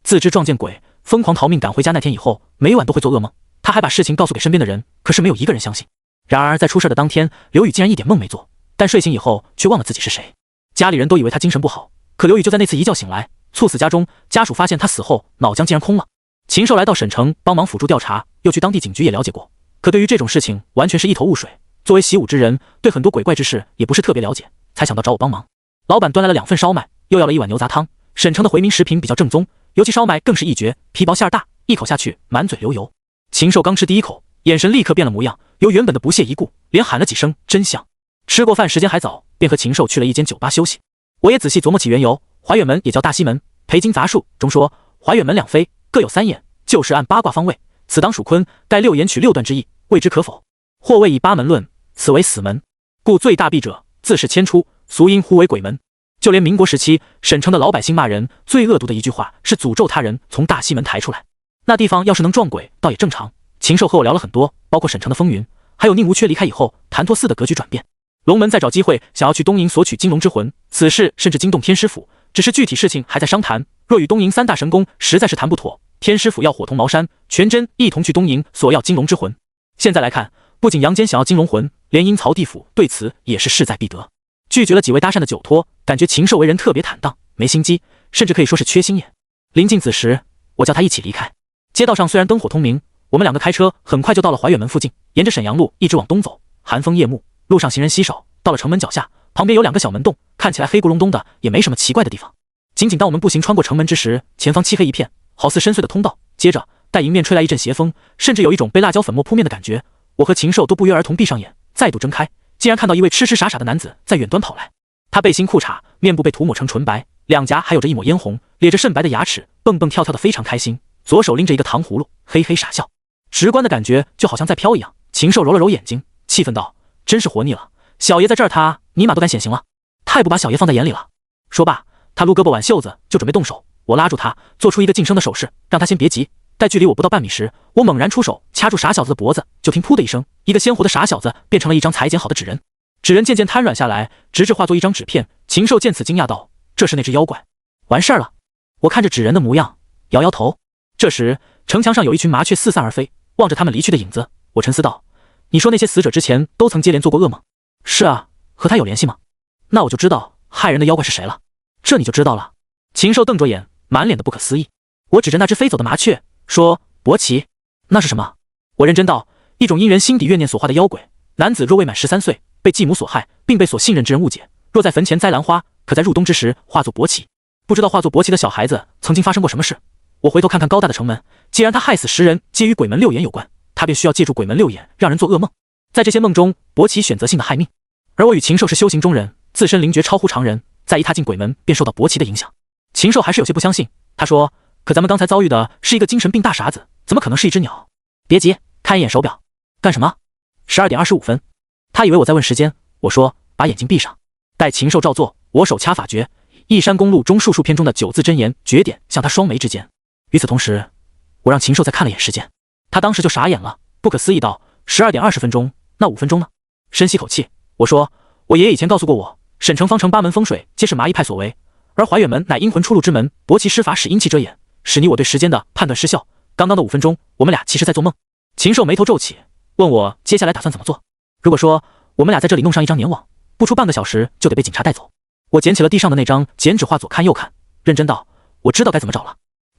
自知撞见鬼，疯狂逃命赶回家那天以后，每晚都会做噩梦。他还把事情告诉给身边的人，可是没有一个人相信。然而在出事的当天，刘宇竟然一点梦没做，但睡醒以后却忘了自己是谁。家里人都以为他精神不好，可刘宇就在那次一觉醒来，猝死家中。家属发现他死后脑浆竟然空了。禽兽来到省城帮忙辅助调查，又去当地警局也了解过，可对于这种事情完全是一头雾水。作为习武之人，对很多鬼怪之事也不是特别了解，才想到找我帮忙。老板端来了2份烧麦，又要了一碗牛杂汤。省城的回民食品比较正宗，尤其烧麦更是一绝，皮薄馅大，一口下去满嘴流油。禽兽刚吃第一口，眼神立刻变了模样，由原本的不屑一顾，连喊了几声真香。吃过饭时间还早，便和禽兽去了一间酒吧休息。我也仔细琢磨起缘由，怀远门也叫大西门，《裴经杂述》中说怀远门两飞，各有三眼，就是按八卦方位，此当属坤，盖六眼取六段之意，未知可否？或谓以八门论，此为死门，故最大弊者自是迁出，俗因呼为鬼门。就连民国时期，沈城的老百姓骂人最恶毒的一句话是诅咒他人从大西门抬出来。那地方要是能撞鬼，倒也正常。禽兽和我聊了很多，包括沈城的风云，还有宁无缺离开以后潭柘寺的格局转变。龙门在找机会想要去东瀛索取金龙之魂，此事甚至惊动天师府，只是具体事情还在商谈。若与东瀛三大神功实在是谈不妥，天师府要伙同茅山、全真一同去东瀛索要金龙之魂。现在来看，不仅杨坚想要金龙魂，连阴曹地府对此也是势在必得。拒绝了几位搭讪的酒托，感觉禽兽为人特别坦荡，没心机，甚至可以说是缺心眼。临近子时，我叫他一起离开。街道上虽然灯火通明，我们两个开车很快就到了怀远门附近，沿着沈阳路一直往东走。寒风夜幕，路上行人稀少，到了城门脚下，旁边有两个小门洞，看起来黑咕隆咚的，也没什么奇怪的地方。仅仅当我们步行穿过城门之时，前方漆黑一片，好似深邃的通道。接着待迎面吹来一阵邪风，甚至有一种被辣椒粉末扑面的感觉。我和禽兽都不约而同闭上眼，再度睁开，竟然看到一位痴痴傻傻的男子在远端跑来。他背心裤衩，面部被涂抹成纯白，两颊还有着一抹嫣红，咧着甚白的牙齿，蹦蹦跳跳的非常开心，左手拎着一个糖葫芦，嘿嘿傻笑，直观的感觉就好像在飘一样。禽兽揉了揉眼睛，气愤道：“真是活腻了，小爷在这儿他尼玛都敢显形了，太不把小爷放在眼里了。”说罢，他撸胳膊挽袖子就准备动手，我拉住他，做出一个噤声的手势，让他先别急。待距离我不到半米时，我猛然出手掐住傻小子的脖子，就听噗的一声，一个鲜活的傻小子变成了一张裁剪好的纸人。纸人渐渐瘫软下来，直至化作一张纸片。禽兽见此惊讶道：“这是那只妖怪，完事儿了。”我看着纸人的模样，摇摇头。这时城墙上有一群麻雀四散而飞，望着他们离去的影子，我沉思道：“你说那些死者之前都曾接连做过噩梦？”“是啊，和他有联系吗？”“那我就知道害人的妖怪是谁了。”“这你就知道了？”禽兽瞪着眼，满脸的不可思议。我指着那只飞走的麻雀说：“伯奇，那是什么？”我认真道：“一种因人心底怨念所化的妖鬼。男子若未满13岁，被继母所害，并被所信任之人误解，若在坟前栽兰花，可在入冬之时化作伯奇。不知道化作伯奇的小孩子曾经发生过什么事。”我回头看看高大的城门，既然他害死10人皆与鬼门六眼有关，他便需要借助鬼门六眼让人做噩梦，在这些梦中，伯奇选择性的害命。而我与禽兽是修行中人，自身灵觉超乎常人，在一踏进鬼门便受到伯奇的影响。禽兽还是有些不相信，他说：“可咱们刚才遭遇的是一个精神病大傻子，怎么可能是一只鸟？”“别急，看一眼手表。”“干什么？”“12点25分。”他以为我在问时间，我说：“把眼睛闭上。”待禽兽照做，我手掐法诀，一山公路中术数篇中的9字真言诀点向他双眉之间。与此同时，我让禽兽再看了眼时间，他当时就傻眼了，不可思议道：“12点20分钟，那5分钟呢？”深吸口气，我说：“我爷爷以前告诉过我，沈城方城8门风水皆是麻衣派所为，而怀远门乃阴魂出入之门，伯奇施法使阴气遮掩，使你我对时间的判断失效。刚刚的5分钟，我们俩其实在做梦。”禽兽眉头皱起，问我接下来打算怎么做。如果说我们俩在这里弄上一张粘网，不出半个小时就得被警察带走。我捡起了地上的那张剪纸画，左看右看，认真道：“我知道该怎么找了。”“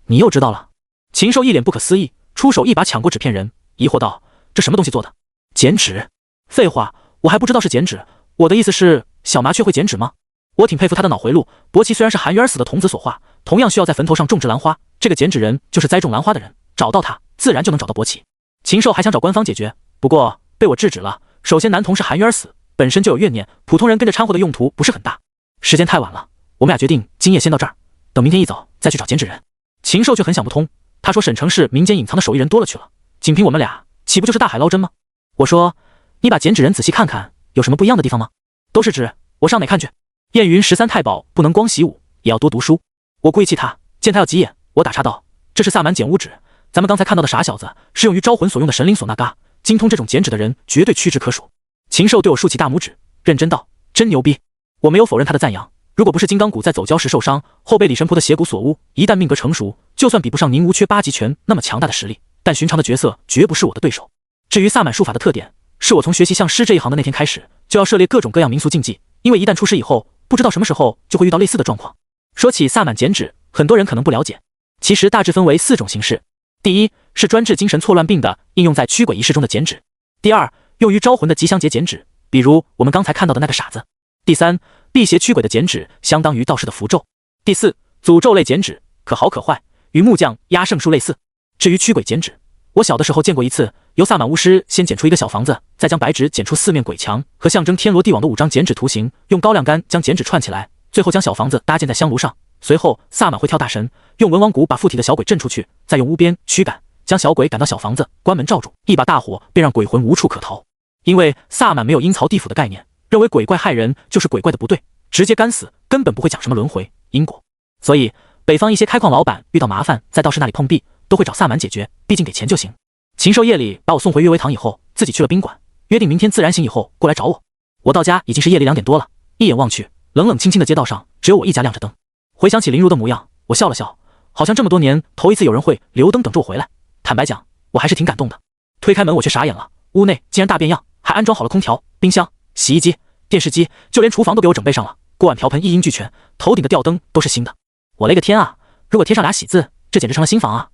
你又知道了？”禽兽一脸不可思议，出手一把抢过纸片人，疑惑道：“这什么东西做的？”“剪纸？废话，我还不知道是剪纸。我的意思是，小麻雀会剪纸吗？”我挺佩服他的脑回路。伯奇虽然是韩元儿死的童子所化，同样需要在坟头上种植兰花，这个剪纸人就是栽种兰花的人，找到他自然就能找到伯奇。禽兽还想找官方解决，不过被我制止了。首先男童是韩元儿死，本身就有怨念，普通人跟着掺和的用途不是很大。时间太晚了，我们俩决定今夜先到这儿，等明天一早再去找剪纸人。禽兽却很想不通，他说沈城市民间隐藏的手艺人多了去了，仅凭我们俩岂不就是大海捞针吗？我说：“你把剪纸人仔细看看，有什么不一样的地方吗？”“都是纸，我上哪看去？”谚云13太保不能光习武，也要多读书。我故意气他，见他要急眼，我打岔道：“这是萨满剪乌纸，咱们刚才看到的傻小子是用于招魂所用的神灵唢呐嘎，精通这种剪纸的人绝对屈指可数。”禽兽对我竖起大拇指，认真道：“真牛逼！”我没有否认他的赞扬，如果不是金刚骨在走礁时受伤后被李神婆的邪骨所污，一旦命格成熟，就算比不上宁无缺8级拳那么强大的实力，但寻常的角色绝不是我的对手。至于萨满术法的特点，是我从学习像师这一行的那天开始，就要涉猎各种各样民俗禁忌，因为一旦出师以后，不知道什么时候就会遇到类似的状况。说起萨满剪纸，很多人可能不了解，其实大致分为4种形式。第一是专治精神错乱病的，应用在驱鬼仪式中的剪纸；第二，用于招魂的吉祥节剪纸，比如我们刚才看到的那个傻子；第三，辟邪驱鬼的剪纸，相当于道士的符咒；第四，诅咒类剪纸，可好可坏，与木匠压圣术类似。至于驱鬼剪纸，我小的时候见过一次，由萨满巫师先剪出一个小房子，再将白纸剪出4面鬼墙和象征天罗地网的5张剪纸图形，用高粱杆将剪纸串起来，最后将小房子搭建在香炉上。随后萨满会跳大神，用文王鼓把附体的小鬼震出去，再用巫鞭驱赶，将小鬼赶到小房子，关门罩住，一把大火便让鬼魂无处可逃。因为萨满没有阴曹地府的概念，认为鬼怪害人就是鬼怪的不对，直接干死，根本不会讲什么轮回因果。所以北方一些开矿老板遇到麻烦在道士那里碰壁，都会找萨满解决，毕竟给钱就行。禽兽夜里把我送回悦维堂以后，自己去了宾馆，约定明天自然醒以后过来找我。我到家已经是夜里2点多了，一眼望去，冷冷清清的街道上只有我一家亮着灯。回想起林如的模样，我笑了笑，好像这么多年头一次有人会留灯等着我回来。坦白讲，我还是挺感动的。推开门我却傻眼了，屋内竟然大变样，还安装好了空调、冰箱、洗衣机、电视机，就连厨房都给我整备上了，锅碗瓢盆一应俱全，头顶的吊灯都是新的。我勒个天啊，如果贴上俩喜字，这简直成了新房啊。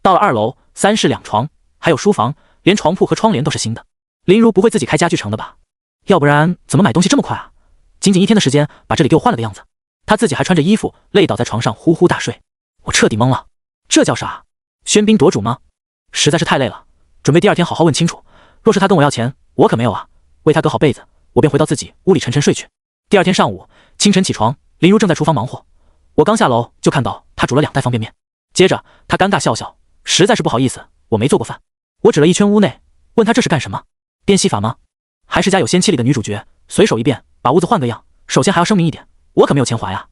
到了2楼，3室2床，还有书房，连床铺和窗帘都是新的。林如不会自己开家具城的吧？要不然怎么买东西这么快啊？仅仅1天的时间把这里给我换了个样子。她自己还穿着衣服累倒在床上呼呼大睡。我彻底懵了，这叫啥？喧宾夺主吗？实在是太累了，准备第2天好好问清楚。若是他跟我要钱，我可没有啊。为他隔好被子，我便回到自己屋里沉沉睡去。第2天上午清晨起床，林如正在厨房忙活，我刚下楼就看到她煮了2袋方便面。接着她尴尬笑笑，实在是不好意思，我没做过饭。我指了一圈屋内，问她这是干什么？变戏法吗？还是家有仙妻里的女主角，随手一变把屋子换个样？首先还要声明一点，我可没有钱还呀。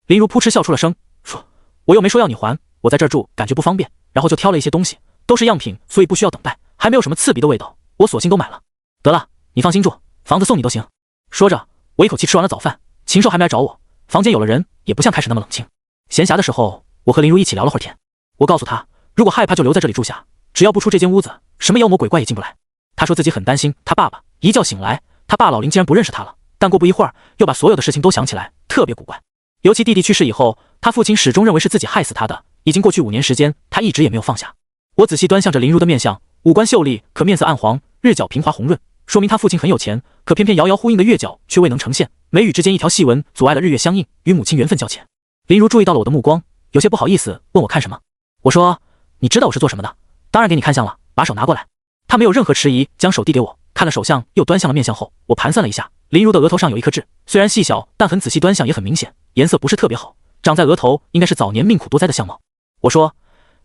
林如扑哧笑出了声，说我又没说要你还，我在这儿住感觉不方便，然后就挑了一些东西，都是样品，所以不需要等待，还没有什么刺鼻的味道，我索性都买了。得了，你放心住，房子送你都行。说着我一口气吃完了早饭，禽兽还没来找我，房间有了人也不像开始那么冷清。闲暇的时候我和林如一起聊了会儿天，我告诉她如果害怕就留在这里住下，只要不出这间屋子，什么妖魔鬼怪也进不来。她说自己很担心她爸爸，一觉醒来他爸老林竟然不认识他了，但过不一会儿又把所有的事情都想起来，特别古怪。尤其弟弟去世以后，他父亲始终认为是自己害死他的，已经过去5年时间，他一直也没有放下。我仔细端详着林如的面相，五官秀丽，可面色暗黄，日角平滑红润，说明他父亲很有钱，可偏偏遥遥呼应的月角却未能呈现，眉宇之间一条细纹阻碍了日月相应，与母亲缘分较浅。林如注意到了我的目光，有些不好意思问我看什么。我说你知道我是做什么的，当然给你看相了，把手拿过来。他没有任何迟疑，将手递给我，看了手相又端详了面相后，我盘算了一下，林如的额头上有一颗痣，虽然细小，但很仔细端详也很明显，颜色不是特别好，长在额头应该是早年命苦多灾的相貌。我说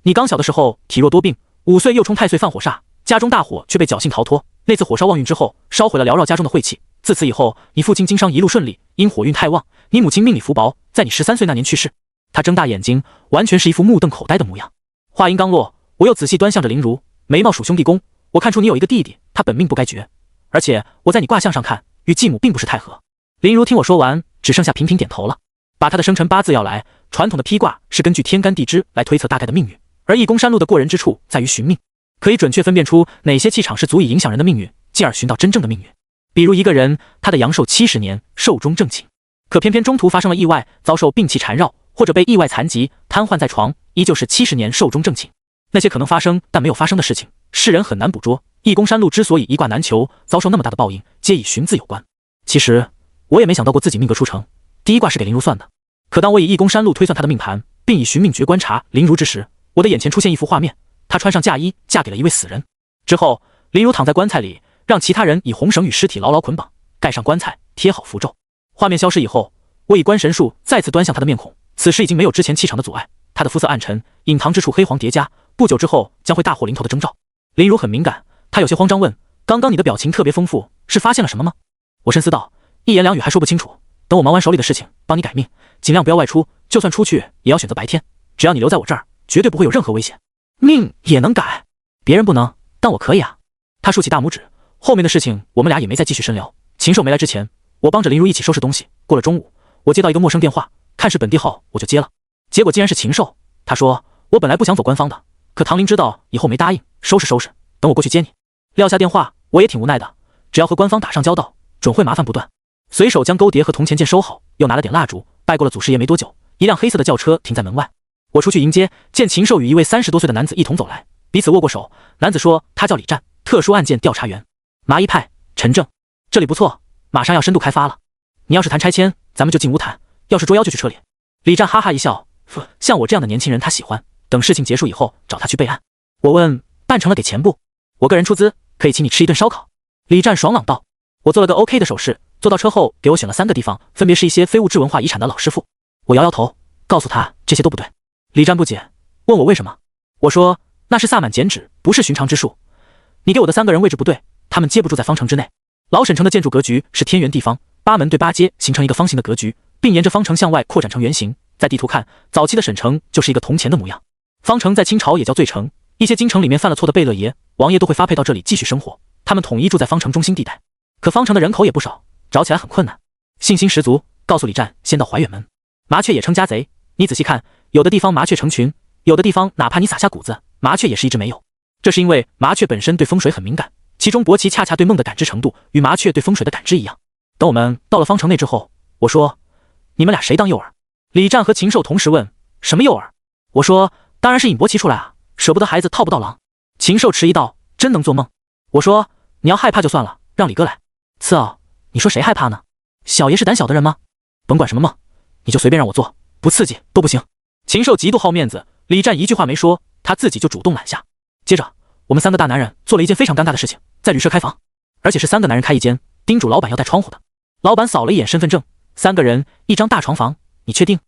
你刚小的时候体弱多病，5岁又冲太岁犯火煞，家中大火却被侥幸逃脱，那次火烧旺运之后，烧毁了缭绕家中的晦气，自此以后你父亲经商一路顺利，因火运太旺，你母亲命里福薄，在你13岁那年去世。他睁大眼睛，完全是一副目瞪口呆的模样。话音刚落，我又仔细端详着林如，眉毛属兄弟宫，我看出你有一个弟弟，他本命不该绝，而且我在你卦象上看与继母并不是太合。林如听我说完，只剩下频频点头了。把他的生辰八字要来，传统的批卦是根据天干地支来推测大概的命运，而易宫山路的过人之处在于寻命，可以准确分辨出哪些气场是足以影响人的命运，进而寻到真正的命运。比如一个人，他的阳寿70年，寿终正寝，可偏偏中途发生了意外，遭受病气缠绕，或者被意外残疾瘫痪在床，依旧是70年寿终正寝。那些可能发生但没有发生的事情，世人很难捕捉。易宫山路之所以一卦难求，遭受那么大的报应，皆与寻字有关。其实我也没想到过自己命格出成，第一卦是给林如算的，可当我以易宫山路推算他的命盘，并以寻命诀观察林如之时，我的眼前出现一幅画面，她穿上嫁衣，嫁给了一位死人。之后林如躺在棺材里，让其他人以红绳与尸体牢牢捆绑，盖上棺材，贴好符咒。画面消失以后，我以观神术再次端详他的面孔，此时已经没有之前气场的阻碍，他的肤色暗沉，隐藏之处黑黄叠加，不久之后将会大祸临头的征兆。林如很敏感，她有些慌张问，刚刚你的表情特别丰富，是发现了什么吗？我深思道，一言两语还说不清楚，等我忙完手里的事情，帮你改命，尽量不要外出，就算出去也要选择白天，只要你留在我这儿，绝对不会有任何危险。命也能改？别人不能，但我可以啊。他竖起大拇指，后面的事情我们俩也没再继续深聊。禽兽没来之前，我帮着林如一起收拾东西。过了中午，我接到一个陌生电话，看是本地号，我就接了，结果竟然是禽兽。他说我本来不想走官方的，可唐林知道以后没答应，收拾收拾，等我过去接你。撂下电话，我也挺无奈的，只要和官方打上交道，准会麻烦不断。随手将勾碟和铜钱剑收好，又拿了点蜡烛，拜过了祖师爷没多久，一辆黑色的轿车停在门外。我出去迎接，见禽兽与一位30多岁的男子一同走来，彼此握过手。男子说他叫李战，特殊案件调查员，麻衣派，陈正。这里不错，马上要深度开发了。你要是谈拆迁，咱们就进屋谈；要是捉妖就去车里。李战哈哈一笑，像我这样的年轻人他喜欢，等事情结束以后找他去备案。我问办成了给钱不？我个人出资，可以请你吃一顿烧烤。李战爽朗道。我做了个 OK 的手势，坐到车后给我选了3个地方，分别是一些非物质文化遗产的老师傅。我摇摇头，告诉他这些都不对。李战不解，问我为什么。我说那是萨满剪纸，不是寻常之术。你给我的3个人位置不对，他们皆不住在方城之内。老沈城的建筑格局是天圆地方，8门对8街形成一个方形的格局，并沿着方城向外扩展成圆形。在地图看，早期的沈城就是一个铜钱的模样。方城在清朝也叫醉城，一些京城里面犯了错的贝勒爷、王爷都会发配到这里继续生活，他们统一住在方城中心地带。可方城的人口也不少，找起来很困难。信心十足，告诉李战先到怀远门。麻雀也称家贼，你仔细看，有的地方麻雀成群，有的地方哪怕你撒下谷子，麻雀也是一只没有。这是因为麻雀本身对风水很敏感，其中伯奇恰恰对梦的感知程度与麻雀对风水的感知一样。等我们到了方城内之后，我说你们俩谁当诱饵？李战和禽兽同时问什么诱饵？我说当然是引伯奇出来啊，舍不得孩子套不到狼。禽兽迟疑道真能做梦？我说你要害怕就算了，让李哥来。次奥，你说谁害怕呢？小爷是胆小的人吗？甭管什么梦，你就随便让我做，不刺激都不行。禽兽极度好面子，李战一句话没说，他自己就主动揽下。接着我们3个大男人做了一件非常尴尬的事情，在旅社开房，而且是3个男人开一间，叮嘱老板要带窗户的。老板扫了一眼身份证，3个人1张大床房，你确定？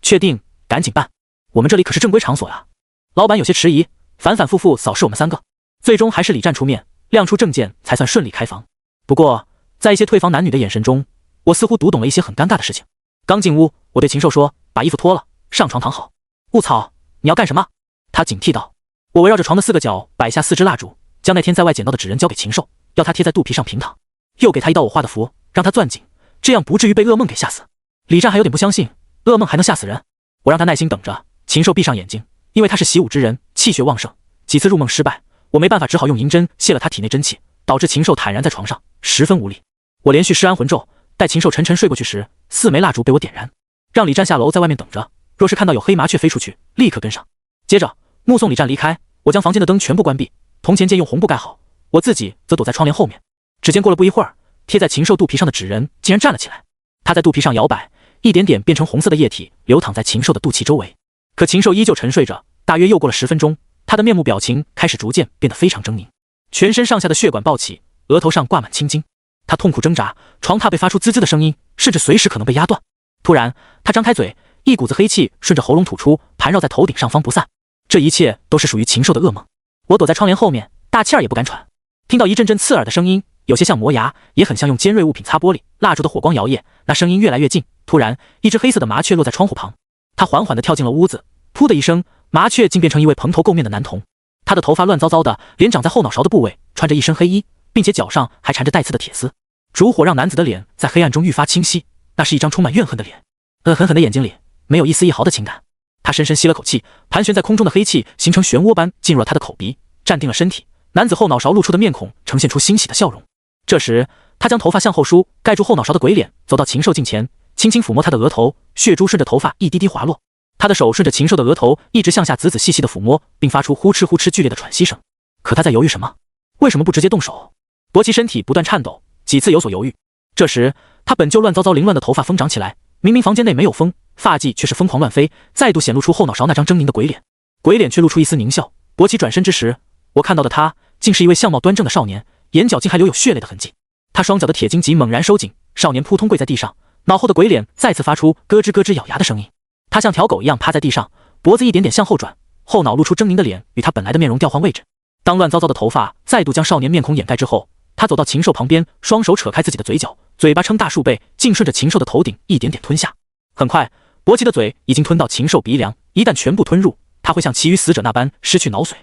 确定，赶紧办，我们这里可是正规场所呀。老板有些迟疑，反反复复扫视我们3个，最终还是李战出面亮出证件才算顺利开房。不过在一些退房男女的眼神中，我似乎读懂了一些很尴尬的事情。刚进屋，我对禽兽说把衣服脱了，上床躺好。雾草，你要干什么？他警惕道。我围绕着床的4个角摆下4支蜡烛，将那天在外捡到的纸人交给禽兽，要他贴在肚皮上平躺，又给他一道我画的符，让他攥紧，这样不至于被噩梦给吓死。李战还有点不相信噩梦还能吓死人，我让他耐心等着。禽兽闭上眼睛，因为他是习武之人，气血旺盛，几次入梦失败，我没办法，只好用银针泄了他体内真气，导致禽兽坦然在床上，十分无力。我连续施安魂咒，待禽兽沉沉睡过去时，4枚蜡烛被我点燃，让李战下楼在外面等着，若是看到有黑麻雀飞出去，立刻跟上。接着目送李战离开，我将房间的灯全部关闭，铜钱剑用红布盖好，我自己则躲在窗帘后面。只见过了不一会儿，贴在禽兽肚皮上的纸人竟然站了起来，他在肚皮上摇摆，一点点变成红色的液体流淌在禽兽的肚脐周围。可禽兽依旧沉睡着，大约又过了10分钟，他的面目表情开始逐渐变得非常狰狞，全身上下的血管暴起，额头上挂满青筋。他痛苦挣扎，床榻被发出滋滋的声音，甚至随时可能被压断。突然他张开嘴，一股子黑气顺着喉咙吐出，盘绕在头顶上方不散。这一切都是属于禽兽的噩梦。我躲在窗帘后面，大气儿也不敢喘，听到一阵阵刺耳的声音，有些像磨牙，也很像用尖锐物品擦玻璃。蜡烛的火光摇曳，那声音越来越近。突然一只黑色的麻雀落在窗户旁，它缓缓地跳进了屋子，噗的一声，麻雀竟变成一位蓬头垢面的男童。他的头发乱糟糟的，脸长在后脑勺的部位，穿着一身黑衣，并且脚上还缠着带刺的铁丝。烛火让男子的脸在黑暗中愈发清晰，那是一张充满怨恨的脸，恶狠狠的眼睛里没有一丝一毫的情感。他深深吸了口气，盘旋在空中的黑气形成漩涡般进入了他的口鼻，站定了身体。男子后脑勺露出的面孔呈现出欣喜的笑容。这时他将头发向后梳，盖住后脑勺的鬼脸，走到禽兽近前，轻轻抚摸他的额头，血珠顺着头发一滴滴滑落。他的手顺着禽兽的额头一直向下仔仔细细的抚摸，并发出呼哧呼哧剧烈的喘息声。可他在犹豫什么？为什么不直接动手？伯奇身体不断颤抖，几次有所犹豫。这时他本就乱糟糟凌乱的头发疯长起来，明明房间内没有风，发髻却是疯狂乱飞，再度显露出后脑勺那张狰狞的鬼脸。鬼脸却露出一丝狞笑。伯奇转身之时，我看到的他竟是一位相貌端正的少年，眼角竟还留有血泪的痕迹。他双脚的铁荆棘猛然收紧，少年扑通跪在地上，脑后的鬼脸再次发出咯吱咯吱咬牙的声音。他像条狗一样趴在地上，脖子一点点向后转，后脑露出狰狞的脸与他本来的面容调换位置。当乱糟糟的头发再度将少年面孔掩盖之后，他走到禽兽旁边，双手扯开自己的嘴角，嘴巴撑大数倍，竟顺着禽兽的头顶一点点吞下。很快伯奇的嘴已经吞到禽兽鼻梁，一旦全部吞入，他会像其余死者那般失去脑髓。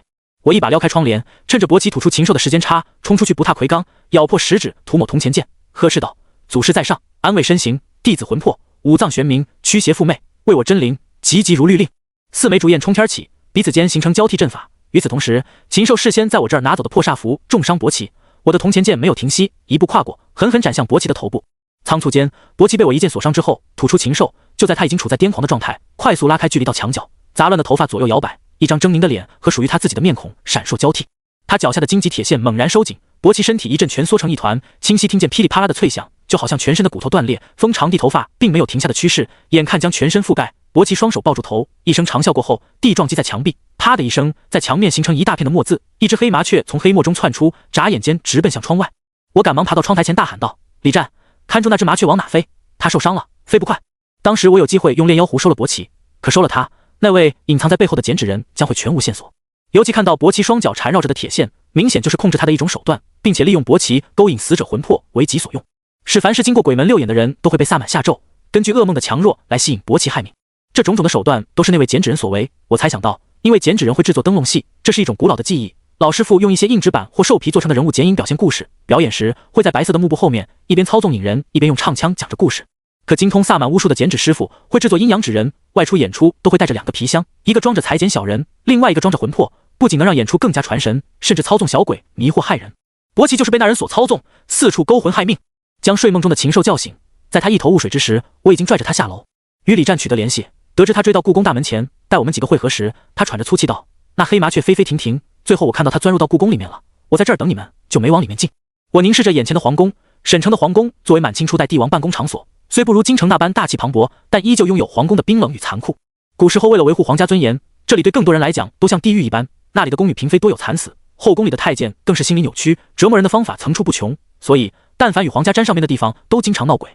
我一把撩开窗帘，趁着伯奇吐出禽兽的时间差，冲出去不踏葵缸，咬破食指，涂抹铜钱剑，呵斥道：祖师在上，安慰身形，弟子魂魄，五脏玄冥，驱邪附魅，为我真灵，急急如律令。4枚烛焰冲天起，彼此间形成交替阵法。与此同时，禽兽事先在我这儿拿走的破煞符重伤伯奇，我的铜钱剑没有停息，一步跨过，狠狠斩向伯奇的头部。仓促间，伯奇被我一剑所伤之后，吐出禽兽。就在他已经处在癫狂的状态，快速拉开距离到墙角，杂乱的头发左右摇摆，一张狰狞的脸和属于他自己的面孔闪烁交替。他脚下的荆棘铁线猛然收紧，伯奇身体一阵蜷缩成一团，清晰听见噼里啪啦的脆响，就好像全身的骨头断裂。风长地头发并没有停下的趋势，眼看将全身覆盖，伯奇双手抱住头，一声长啸过后，地撞击在墙壁，啪的一声，在墙面形成一大片的墨渍。一只黑麻雀从黑墨中窜出，眨眼间直奔向窗外。我赶忙爬到窗台前，大喊道：“李战，看住那只麻雀往哪飞？它受伤了，飞不快。”当时我有机会用炼妖壶收了伯奇，可收了他，那位隐藏在背后的剪纸人将会全无线索。尤其看到伯奇双脚缠绕着的铁线，明显就是控制他的一种手段，并且利用伯奇勾引死者魂魄为己所用，使凡是经过鬼门6眼的人都会被萨满下咒，根据噩梦的强弱来吸引伯奇害命。这种种的手段都是那位剪纸人所为。我猜想到，因为剪纸人会制作灯笼戏，这是一种古老的技艺。老师傅用一些硬纸板或兽皮做成的人物剪影表现故事，表演时会在白色的幕布后面一边操纵引人，一边用唱腔讲着故事。可精通萨满巫术的剪纸师傅会制作阴阳纸人，外出演出都会带着2个皮箱，一个装着裁剪小人，另外一个装着魂魄，不仅能让演出更加传神，甚至操纵小鬼迷惑害人。伯奇就是被那人所操纵，四处勾魂害命，将睡梦中的禽兽叫醒。在他一头雾水之时，我已经拽着他下楼，与李战取得联系。得知他追到故宫大门前，待我们几个会合时，他喘着粗气道：“那黑麻雀飞飞停停，最后我看到他钻入到故宫里面了。我在这儿等你们，就没往里面进。”我凝视着眼前的皇宫，沈城的皇宫作为满清初代帝王办公场所，虽不如京城那般大气磅礴，但依旧拥有皇宫的冰冷与残酷。古时候为了维护皇家尊严，这里对更多人来讲都像地狱一般，那里的宫女嫔妃多有惨死，后宫里的太监更是心理扭曲，折磨人的方法层出不穷，所以但凡与皇家沾上边的地方都经常闹鬼。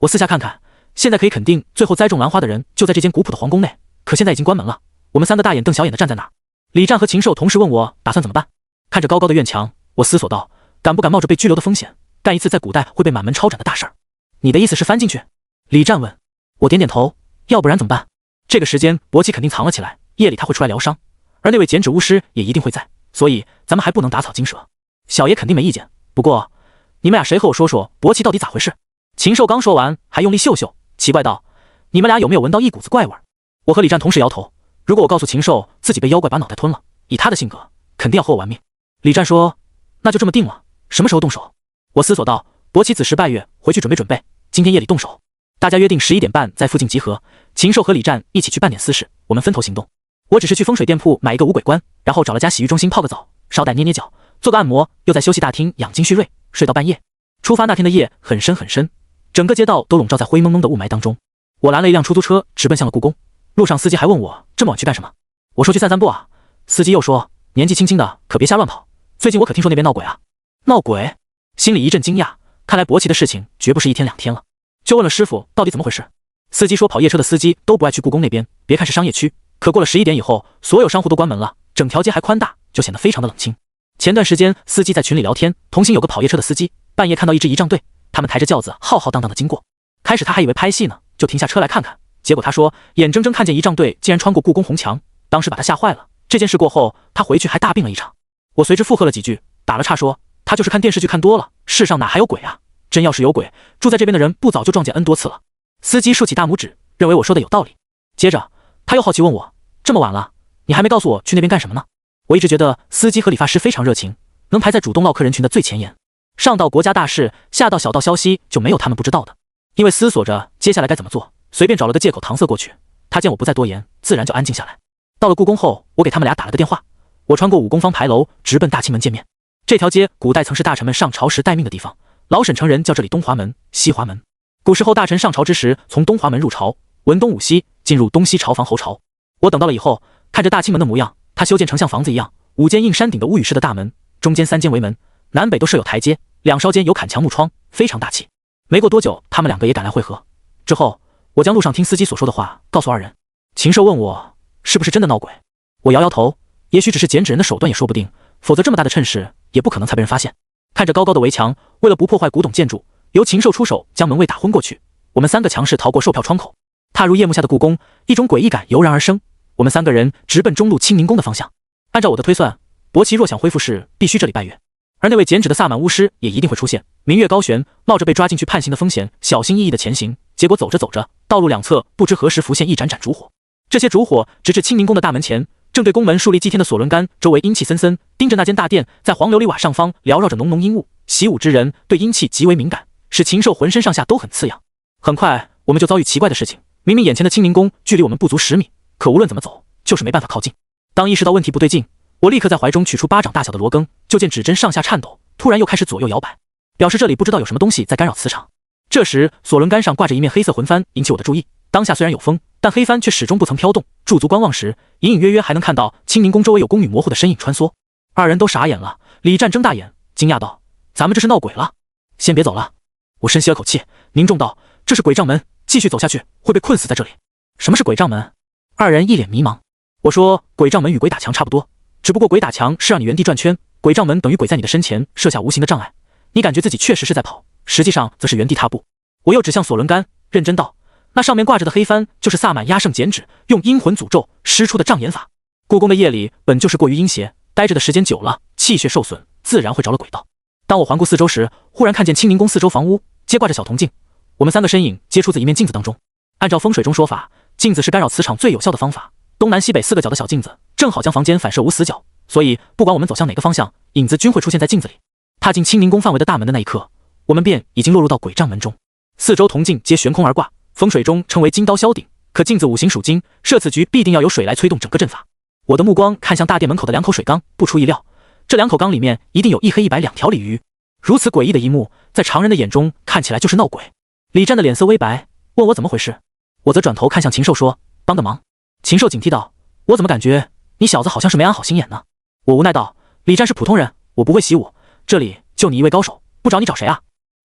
我四下看看，现在可以肯定，最后栽种兰花的人就在这间古朴的皇宫内，可现在已经关门了。我们3个大眼瞪小眼的站在那儿。李战和禽兽同时问我打算怎么办。看着高高的院墙，我思索道：敢不敢冒着被拘留的风险，干一次在古代会被满门抄斩的大事儿？你的意思是翻进去？李战问。我点点头。要不然怎么办？这个时间伯奇肯定藏了起来，夜里他会出来疗伤，而那位剪纸巫师也一定会在，所以咱们还不能打草惊蛇。小爷肯定没意见，不过你们俩谁和我说说伯奇到底咋回事？禽兽刚说完，还用力嗅嗅，奇怪道：你们俩有没有闻到一股子怪味？我和李战同时摇头。如果我告诉禽兽自己被妖怪把脑袋吞了，以他的性格，肯定要和我玩命。李战说：那就这么定了，什么时候动手？我思索道：伯奇子时拜月，回去准备准备，今天夜里动手。大家约定11点半在附近集合，禽兽和李战一起去办点私事，我们分头行动。我只是去风水店铺买一个五鬼棺，然后找了家洗浴中心泡个澡，捎带捏捏脚，做个按摩，又在休息大厅养精蓄锐，睡到半夜。出发那天的夜很深很深，整个街道都笼罩在灰蒙蒙的雾霾当中。我拦了一辆出租车，直奔向了故宫。路上司机还问我这么晚去干什么，我说去散散步啊。司机又说年纪轻轻的可别瞎乱跑，最近我可听说那边闹鬼啊。闹鬼？心里一阵惊讶，看来伯奇的事情绝不是1天2天了。就问了师傅到底怎么回事。司机说跑夜车的司机都不爱去故宫那边，别看是商业区，可过了11点以后，所有商户都关门了，整条街还宽大，就显得非常的冷清。前段时间司机在群里聊天，同行有个跑夜车的司机，半夜看到一支仪仗队，他们抬着轿子浩浩荡荡的经过。开始他还以为拍戏呢，就停下车来看看，结果他说眼睁睁看见仪仗队竟然穿过故宫红墙，当时把他吓坏了。这件事过后，他回去还大病了一场。我随之附和了几句，打了岔说他就是看电视剧看多了，世上哪还有鬼啊，真要是有鬼，住在这边的人不早就撞见 N 多次了。司机竖起大拇指，认为我说的有道理。接着他又好奇问我，这么晚了，你还没告诉我去那边干什么呢？我一直觉得司机和理发师非常热情，能排在主动唠嗑人群的最前沿，上到国家大事，下到小道消息，就没有他们不知道的。因为思索着接下来该怎么做，随便找了个借口搪塞过去。他见我不再多言，自然就安静下来。到了故宫后，我给他们俩打了个电话，我穿过5宫方牌楼，直奔大清门见面。这条街古代曾是大臣们上朝时待命的地方，老沈城人叫这里东华门、西华门。古时候大臣上朝之时，从东华门入朝，文东武西，进入东西朝房候朝。我等到了以后，看着大清门的模样，他修建成像房子一样，5间硬山顶的屋宇式的大门，中间3间围门，南北都设有台阶，2梢间有坎墙木窗，非常大气。没过多久，他们2个也赶来会合。之后我将路上听司机所说的话告诉2人。禽兽问我是不是真的闹鬼，我摇摇头，也许只是剪纸人的手段也说不定，否则这么大的趁势也不可能才被人发现。看着高高的围墙，为了不破坏古董建筑，由禽兽出手将门卫打昏过去。我们3个强势逃过售票窗口，踏入夜幕下的故宫，一种诡异感油然而生。我们3个人直奔中路清明宫的方向。按照我的推算，伯奇若想恢复时必须这里拜月，而那位剪纸的萨满巫师也一定会出现。明月高悬，冒着被抓进去判刑的风险，小心翼翼的前行。结果走着走着，道路两侧不知何时浮现一盏盏烛火，这些烛火直至清明宫的大门前，正对宫门竖立祭天的锁轮杆，周围阴气森森，盯着那间大殿，在黄琉璃瓦上方缭绕着浓浓阴雾。习武之人对阴气极为敏感，使禽兽浑身上下都很刺痒。很快我们就遭遇奇怪的事情，明明眼前的清明宫距离我们不足10米，可无论怎么走就是没办法靠近。当意识到问题不对劲，我立刻在怀中取出巴掌大小的罗庚，就见指针上下颤抖，突然又开始左右摇摆，表示这里不知道有什么东西在干扰磁场。这时锁轮杆上挂着一面黑色魂幡，引起我的注意。当下虽然有风，但黑帆却始终不曾飘动。驻足观望时，隐隐约约还能看到清宁宫周围有宫女模糊的身影穿梭。二人都傻眼了。李战睁大眼，惊讶道：“咱们这是闹鬼了？先别走了。”我深吸了口气，凝重道：“这是鬼杖门，继续走下去会被困死在这里。”什么是鬼杖门？二人一脸迷茫。我说：“鬼杖门与鬼打墙差不多，只不过鬼打墙是让你原地转圈，鬼杖门等于鬼在你的身前设下无形的障碍，你感觉自己确实是在跑，实际上则是原地踏步。”我又指向索伦杆，认真道：“那上面挂着的黑帆就是萨满压圣剪纸用阴魂诅咒施出的障眼法。故宫的夜里本就是过于阴邪，待着的时间久了，气血受损，自然会着了鬼道。”当我环顾四周时，忽然看见清宁宫四周房屋皆挂着小铜镜，我们三个身影皆出自一面镜子当中。按照风水中说法，镜子是干扰磁场最有效的方法。东南西北4个角的小镜子正好将房间反射无死角，所以不管我们走向哪个方向，影子均会出现在镜子里。踏进清宁宫范围的大门的那一刻，我们便已经落入到鬼杖门中。四周铜镜皆悬空而挂，风水中称为金刀削顶，可镜子五行属金，设此局必定要有水来催动整个阵法。我的目光看向大殿门口的2口水缸，不出意料，这2口缸里面一定有一黑一白2条鲤鱼。如此诡异的一幕，在常人的眼中看起来就是闹鬼。李战的脸色微白，问我怎么回事。我则转头看向禽兽说：“帮个忙。”禽兽警惕道：“我怎么感觉你小子好像是没安好心眼呢？”我无奈道：“李战是普通人，我不会习武，这里就你一位高手，不找你找谁啊？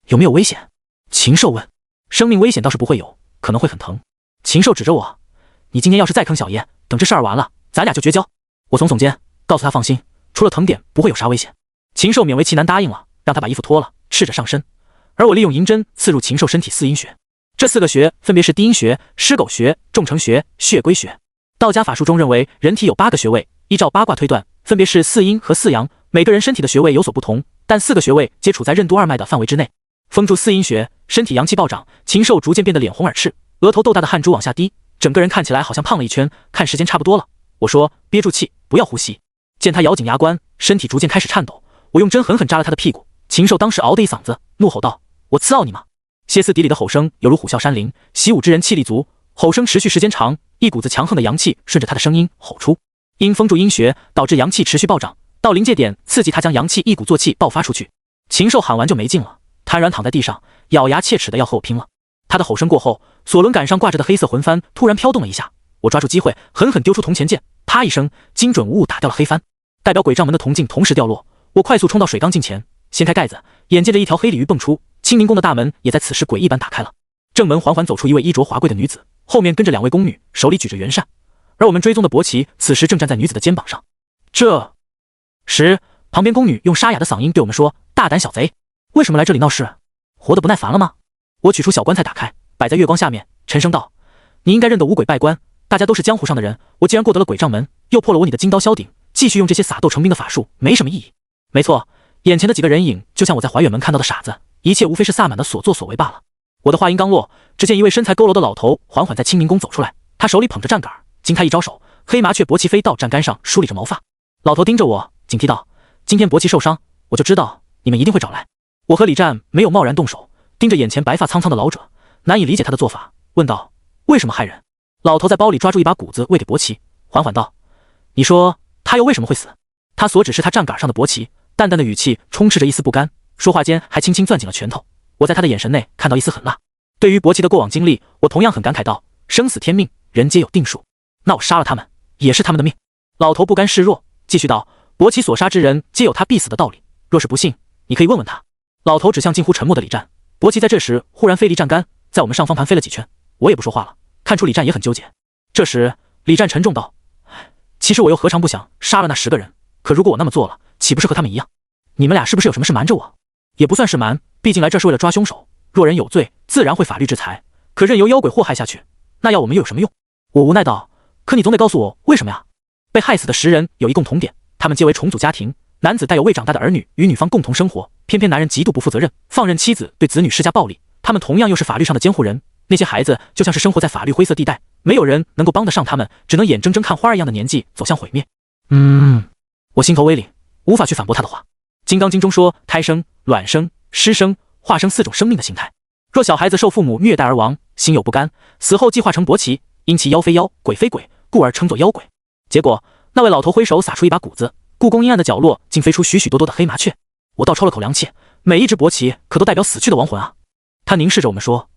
有没有危险？”禽兽问。生命危险倒是不会有，可能会很疼。禽兽指着我：“你今天要是再坑小爷，等这事儿完了，咱俩就绝交。”我耸耸肩，告诉他放心，除了疼点不会有啥危险。禽兽勉为其难答应了，让他把衣服脱了，赤着上身。而我利用银针刺入禽兽身体4阴穴，这4个穴分别是地阴穴、尸狗穴、仲承穴、血龟穴。道家法术中认为人体有8个穴位，依照八卦推断，分别是4阴和4阳，每个人身体的穴位有所不同，但4个穴位皆处在任督二脉的范围之内。封住4阴穴，身体阳气暴涨，禽兽逐渐变得脸红耳赤，额头豆大的汗珠往下滴，整个人看起来好像胖了一圈。看时间差不多了，我说：“憋住气，不要呼吸。”见他咬紧牙关，身体逐渐开始颤抖，我用针狠狠扎了他的屁股。禽兽当时嗷的一嗓子，怒吼道：“我刺奥你吗？”歇斯底里的吼声犹如虎啸山林，习武之人气力足，吼声持续时间长，一股子强横的阳气顺着他的声音吼出。因封住阴穴，导致阳气持续暴涨，到临界点刺激他将阳气一鼓作气爆发出去。禽兽喊完就没劲了，瘫软躺在地上，咬牙切齿的要和我拼了。他的吼声过后，索伦杆上挂着的黑色魂幡突然飘动了一下，我抓住机会狠狠丢出铜钱剑，啪一声，精准无误打掉了黑帆。代表鬼杖门的铜镜同时掉落，我快速冲到水缸镜前，掀开盖子，眼见着一条黑鲤鱼蹦出，清宁宫的大门也在此时诡异般打开了。正门缓缓走出一位衣着华贵的女子，后面跟着2位宫女，手里举着圆扇，而我们追踪的伯奇此时正站在女子的肩膀上。这时，旁边宫女用沙哑的嗓音对我们说：“大胆小贼，为什么来这里闹事？活得不耐烦了吗？”我取出小棺材打开，摆在月光下面，沉声道：“你应该认得五鬼拜官，大家都是江湖上的人，我既然过得了鬼杖门，又破了我你的金刀削顶，继续用这些撒豆成兵的法术没什么意义。没错，眼前的几个人影就像我在怀远门看到的傻子，一切无非是萨满的所作所为罢了。”我的话音刚落，只见一位身材佝偻的老头缓缓在清明宫走出来，他手里捧着站杆，经他一招手，黑麻雀伯奇飞到站杆上梳理着毛发。老头盯着我，警惕道：“今天伯奇受伤，我就知道你们一定会找来。”我和李战没有贸然动手，盯着眼前白发苍苍的老者，难以理解他的做法，问道：“为什么害人？”老头在包里抓住一把谷子喂给伯奇，缓缓道：“你说他又为什么会死？”他所指是他站杆上的伯奇，淡淡的语气充斥着一丝不甘，说话间还轻轻攥紧了拳头。我在他的眼神内看到一丝狠辣。对于伯奇的过往经历，我同样很感慨道：“生死天命，人皆有定数，那我杀了他们也是他们的命。”老头不甘示弱，继续道：“伯奇所杀之人皆有他必死的道理，若是不信，你可以问问他。”老头指向近乎沉默的李战。伯奇在这时忽然飞离站杆，在我们上方盘飞了几圈，我也不说话了，看出李战也很纠结。这时李战沉重道：“其实我又何尝不想杀了那10个人，可如果我那么做了，岂不是和他们一样？你们俩是不是有什么事瞒着我？”也不算是瞒，毕竟来这是为了抓凶手，若人有罪，自然会法律制裁，可任由妖鬼祸害下去，那要我们又有什么用？我无奈道：“可你总得告诉我为什么呀？”被害死的10人有一共同点，他们皆为重组家庭，男子带有未长大的儿女，与女方共同生活，偏偏男人极度不负责任，放任妻子对子女施加暴力，他们同样又是法律上的监护人，那些孩子就像是生活在法律灰色地带，没有人能够帮得上他们，只能眼睁睁看花儿一样的年纪走向毁灭。我心头微凛，无法去反驳他的话。金刚经中说，胎生、卵生、湿生、化生4种生命的形态。若小孩子受父母虐待而亡，心有不甘，死后即化成薄奇，因其妖非妖，鬼非鬼，故而称作妖鬼。结果那位老头挥手撒出一把谷子，故宫阴暗的角落竟飞出许许多多的黑麻雀。我倒抽了口凉气，每一只薄奇可都代表死去的亡魂啊。他凝视着我们说：“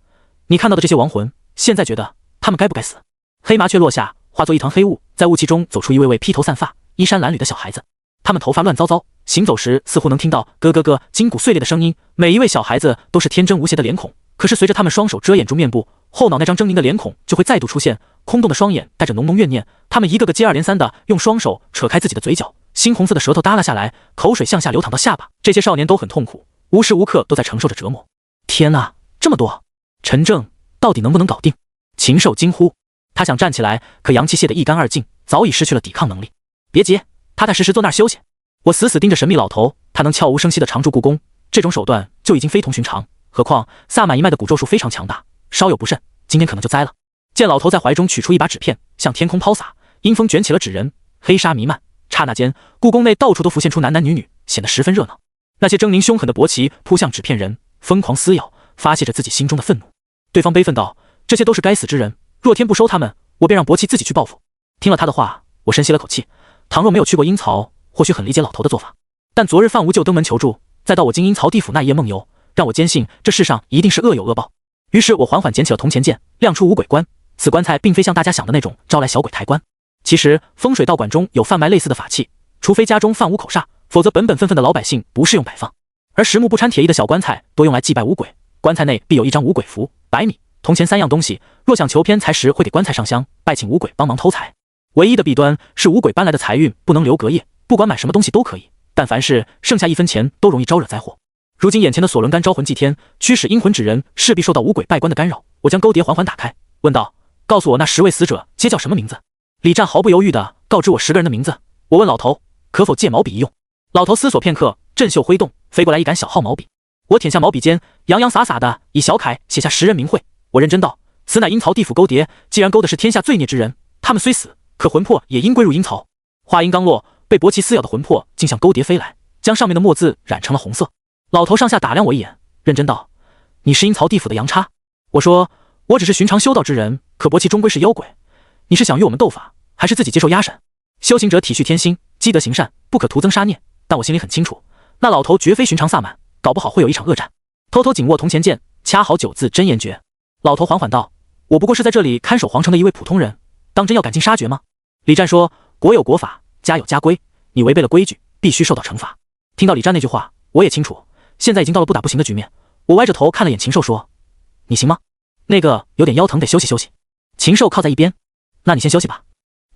你看到的这些亡魂，现在觉得他们该不该死？”黑麻雀落下，化作一团黑雾，在雾气中走出一位位披头散发、衣衫褴褛的小孩子。他们头发乱糟糟，行走时似乎能听到咯咯咯筋骨碎裂的声音。每一位小孩子都是天真无邪的脸孔，可是随着他们双手遮掩住面部，后脑那张狰狞的脸孔就会再度出现，空洞的双眼带着浓浓怨念。他们一个个接二连三地用双手扯开自己的嘴角，猩红色的舌头耷拉下来，口水向下流淌到下巴。这些少年都很痛苦，无时无刻都在承受着折磨。天啊，这么多！陈正到底能不能搞定？禽兽惊呼。他想站起来，可阳气泄得一干二净，早已失去了抵抗能力。别急，踏踏实实坐那儿休息。我死死盯着神秘老头，他能悄无声息地常驻故宫，这种手段就已经非同寻常。何况萨满一脉的蛊咒术非常强大，稍有不慎，今天可能就栽了。见老头在怀中取出一把纸片，向天空抛洒，阴风卷起了纸人，黑纱弥漫。刹那间，故宫内到处都浮现出男男女女，显得十分热闹。那些狰狞凶狠的薄旗扑向纸片人，疯狂撕咬，发泄着自己心中的愤怒。对方悲愤道：“这些都是该死之人，若天不收他们，我便让薄旗自己去报复。”听了他的话，我深吸了口气。倘若没有去过阴曹，或许很理解老头的做法。但昨日范无咎登门求助，再到我进阴曹地府那一夜梦游，让我坚信这世上一定是恶有恶报。于是我缓缓捡起了铜钱剑，亮出五鬼棺。此棺材并非像大家想的那种招来小鬼抬棺，其实风水道馆中有贩卖类似的法器，除非家中犯无口煞，否则本本分分的老百姓不适用摆放。而实木不掺铁艺的小棺材多用来祭拜五鬼，棺材内必有一张五鬼符、白米、铜钱3样东西，若想求偏财时会给棺材上香，拜请五鬼帮忙偷财。唯一的弊端是五鬼搬来的财运不能留隔夜，不管买什么东西都可以，但凡是剩下1分钱都容易招惹灾祸。如今眼前的索伦干招魂祭天，驱使阴魂纸人势必受到五鬼拜棺的干扰。我将勾碟缓缓打开，问道：“告诉我那10位死者皆叫什么名字？”李战毫不犹豫地告知我10个人的名字。我问老头可否借毛笔一用，老头思索片刻，振袖挥动，飞过来一杆小号毛笔。我舔下毛笔尖，洋洋洒洒地以小楷写下10人名讳。我认真道：“此乃阴曹地府勾碟，既然勾的是天下罪孽之人，他们虽死，可魂魄也应归入阴曹。”话音刚落，被薄旗撕咬的魂魄竟向勾碟飞来，将上面的墨字染成了红色。老头上下打量我一眼，认真道：“你是阴曹地府的阳差？”我说：“我只是寻常修道之人，可薄旗终归是妖鬼，你是想与我们斗法，还是自己接受押审？修行者体恤天心，积德行善，不可徒增杀孽。但我心里很清楚，那老头绝非寻常萨满，搞不好会有一场恶战。”偷偷紧握铜钱剑，掐好9字真言诀。老头缓缓道：“我不过是在这里看守皇城的一位普通人，当真要赶尽杀绝吗？”李战说：“国有国法，家有家规，你违背了规矩，必须受到惩罚。”听到李战那句话，我也清楚，现在已经到了不打不行的局面。我歪着头看了眼禽兽，说：“你行吗？那个有点腰疼，得休息休息。”禽兽靠在一边：“那你先休息吧，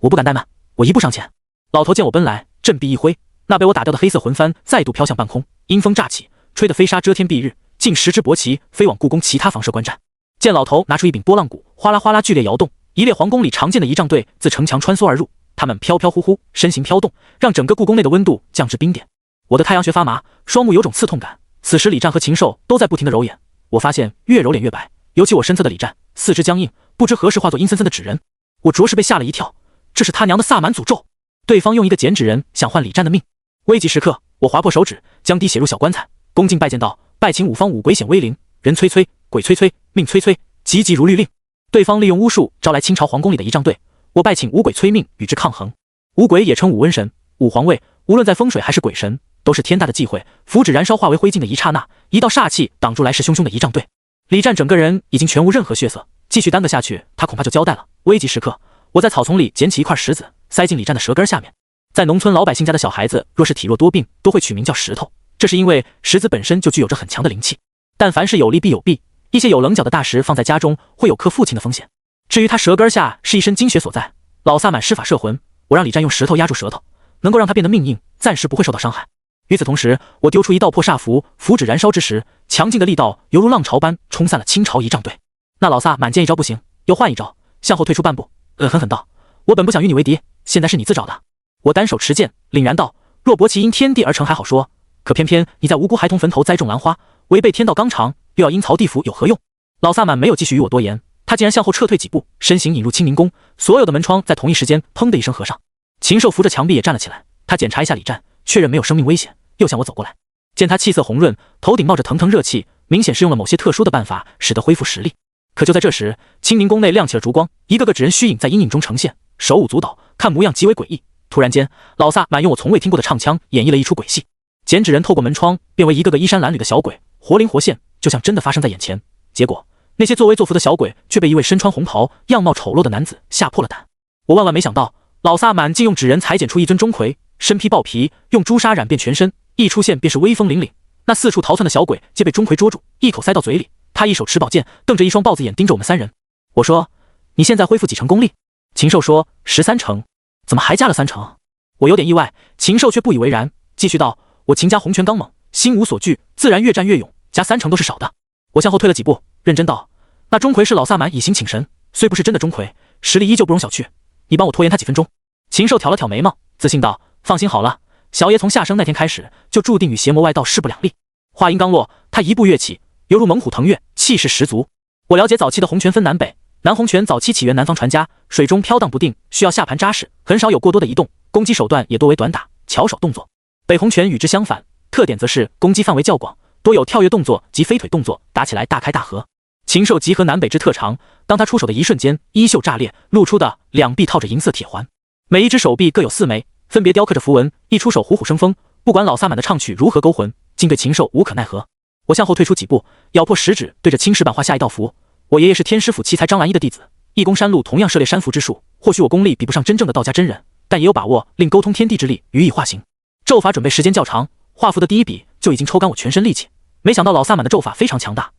我不敢怠慢，我一步上前。”老头见我奔来，振臂一挥，那被我打掉的黑色魂幡再度飘向半空，阴风乍起，吹得飞沙遮天蔽日，近10只薄旗飞往故宫其他房舍观战。见老头拿出一柄拨浪鼓，哗啦哗啦剧烈摇动，一列皇宫里常见的仪仗队自城墙穿梭而入，他们飘飘忽忽，身形飘动，让整个故宫内的温度降至冰点。我的太阳穴发麻，双目有种刺痛感。此时李战和禽兽都在不停地揉眼，我发现越揉脸越白，尤其我身侧的李战，四肢僵硬，不知何时化作阴森森的纸人。我着实被吓了一跳，这是他娘的萨满诅咒！对方用一个剪纸人想换李战的命。危急时刻，我划破手指，将滴写入小棺材，恭敬拜见道：“拜请五方五鬼显威灵，人催催，鬼催催，命催催，急急如律令。”对方利用巫术招来清朝皇宫里的仪仗队，我拜请五鬼催命与之抗衡。五鬼也称五瘟神、五皇位，无论在风水还是鬼神，都是天大的忌讳。符纸燃烧化为灰烬的一刹那，一道煞气挡住来势汹汹的仪仗队。李战整个人已经全无任何血色，继续耽搁下去，他恐怕就交代了。危急时刻，我在草丛里捡起一块石子，塞进李战的舌根下面。在农村老百姓家的小孩子，若是体弱多病，都会取名叫石头，这是因为石子本身就具有着很强的灵气。但凡是有利必有弊，一些有棱角的大石放在家中，会有克父亲的风险。至于他舌根下是一身精血所在，老萨满施法摄魂，我让李战用石头压住舌头，能够让他变得命硬，暂时不会受到伤害。与此同时，我丢出一道破煞符，符纸燃烧之时，强劲的力道犹如浪潮般冲散了清朝仪仗队。那老萨满见一招不行，又换一招，向后退出半步，狠狠道：“我本不想与你为敌，现在是你自找的。”我单手持剑，凛然道：“若薄旗因天地而成还好说，可偏偏你在无辜孩童坟头栽种兰花，违背天道纲常，又要阴曹地府有何用？”老萨满没有继续与我多言，他竟然向后撤退几步，身形引入清明宫，所有的门窗在同一时间砰的一声合上。禽兽扶着墙壁也站了起来，他检查一下李战，确认没有生命危险，又向我走过来。见他气色红润，头顶冒着腾腾热气，明显是用了某些特殊的办法，使得恢复实力。可就在这时，清明宫内亮起了烛光，一个个纸人虚影在阴影中呈现，手舞足蹈，看模样极为诡异。突然间，老萨满用我从未听过的唱腔演绎了一出鬼戏，剪纸人透过门窗变为一个个衣衫褴褛的小鬼，活灵活现，就像真的发生在眼前。结果那些作威作福的小鬼却被一位身穿红袍、样貌丑陋的男子吓破了胆。我万万没想到，老萨满竟用纸人裁剪出一尊钟馗，身披豹皮，用朱砂染遍全身，一出现便是威风凛凛。那四处逃窜的小鬼皆被钟馗捉住，一口塞到嘴里。他一手持宝剑，瞪着一双豹子眼盯着我们三人。我说：“你现在恢复几成功力？”禽兽说：“13成。”怎么还加了3成？我有点意外，禽兽却不以为然，继续道：“我秦家洪拳刚猛，心无所惧，自然越战越勇，加3成都是少的。”我向后退了几步，认真道：“那钟馗是老萨满以形请神，虽不是真的钟馗，实力依旧不容小觑。你帮我拖延他几分钟。”禽兽挑了挑眉毛，自信道：“放心好了，小爷从下生那天开始，就注定与邪魔外道势不两立。”话音刚落，他一步跃起，犹如猛虎腾跃，气势十足。我了解早期的洪拳分南北，南洪拳早期起源南方传家，水中飘荡不定，需要下盘扎实，很少有过多的移动，攻击手段也多为短打、巧手动作。北洪拳与之相反，特点则是攻击范围较广，多有跳跃动作及飞腿动作，打起来大开大合。禽兽集合南北之特长，当他出手的一瞬间，衣袖炸裂，露出的两臂套着银色铁环，每一只手臂各有4枚，分别雕刻着符文，一出手虎虎生风。不管老萨满的唱曲如何勾魂，竟对禽兽无可奈何。我向后退出几步，咬破食指，对着青石板画下一道符。我爷爷是天师府奇才张兰一的弟子，义功山路同样涉猎山符之术，或许我功力比不上真正的道家真人，但也有把握令沟通天地之力予以化形。咒法准备时间较长，画符的第一笔就已经抽干我全身力气。没想到老萨满的咒法非常强大，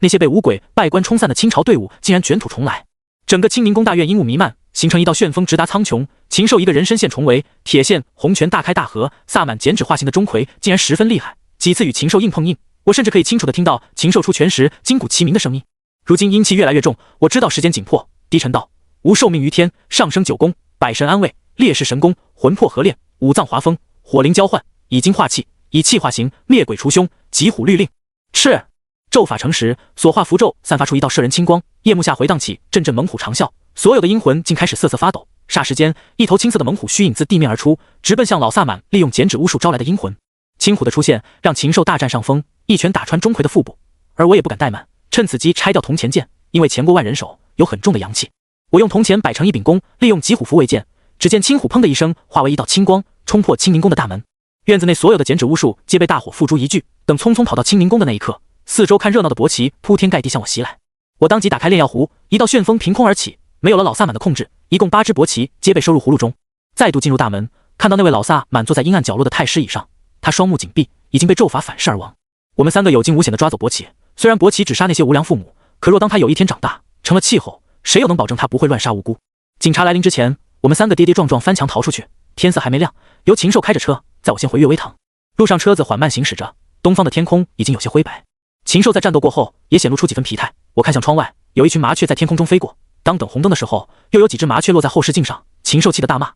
那些被五鬼拜官冲散的清朝队伍竟然卷土重来，整个清宁宫大院阴雾弥漫，形成一道旋风直达苍穹。禽兽一个人身线重围，铁线红拳大开大合，萨满剪纸化形的钟馗竟然十分厉害，几次与禽兽硬碰硬，我甚至可以清楚地听到禽兽出拳时筋骨齐鸣的声音。如今阴气越来越重，我知道时间紧迫，低沉道：“吾受命于天，上升9宫，百神安慰，烈士神功，魂魄合炼，五脏华风，火灵交换，以精化气，以气化形，灭鬼除凶，疾虎律令。”是。咒法成时，所化符咒散发出一道摄人清光，夜幕下回荡起阵阵猛虎长啸，所有的阴魂竟开始瑟瑟发抖。霎时间，一头青色的猛虎虚影自地面而出，直奔向老萨满利用剪纸巫术招来的阴魂。青虎的出现让禽兽大占上风，一拳打穿钟馗的腹部，而我也不敢怠慢，趁此机拆掉铜钱剑，因为前过万人手，有很重的阳气。我用铜钱摆成一柄弓，利用疾虎符为剑，只见青虎砰的一声化为一道青光，冲破清宁宫的大门。院子内所有的剪纸巫术皆被大火付诸一炬。等匆匆跑到清宁宫的那一刻，四周看热闹的伯奇铺天盖地向我袭来，我当即打开炼药壶，一道旋风凭空而起，没有了老萨满的控制，一共8只伯奇皆被收入葫芦中。再度进入大门，看到那位老萨满坐在阴暗角落的太师椅上，他双目紧闭，已经被咒法反噬而亡。我们3个有惊无险地抓走伯奇，虽然伯奇只杀那些无良父母，可若当他有一天长大成了气候，谁又能保证他不会乱杀无辜？警察来临之前，我们3个跌跌撞撞翻墙逃出去，天色还没亮，由禽兽开着车载我先回悦威堂。路上车子缓慢行驶着，东方的天空已经有些灰白，禽兽在战斗过后也显露出几分疲态。我看向窗外，有一群麻雀在天空中飞过，当等红灯的时候，又有几只麻雀落在后视镜上。禽兽气得大骂：“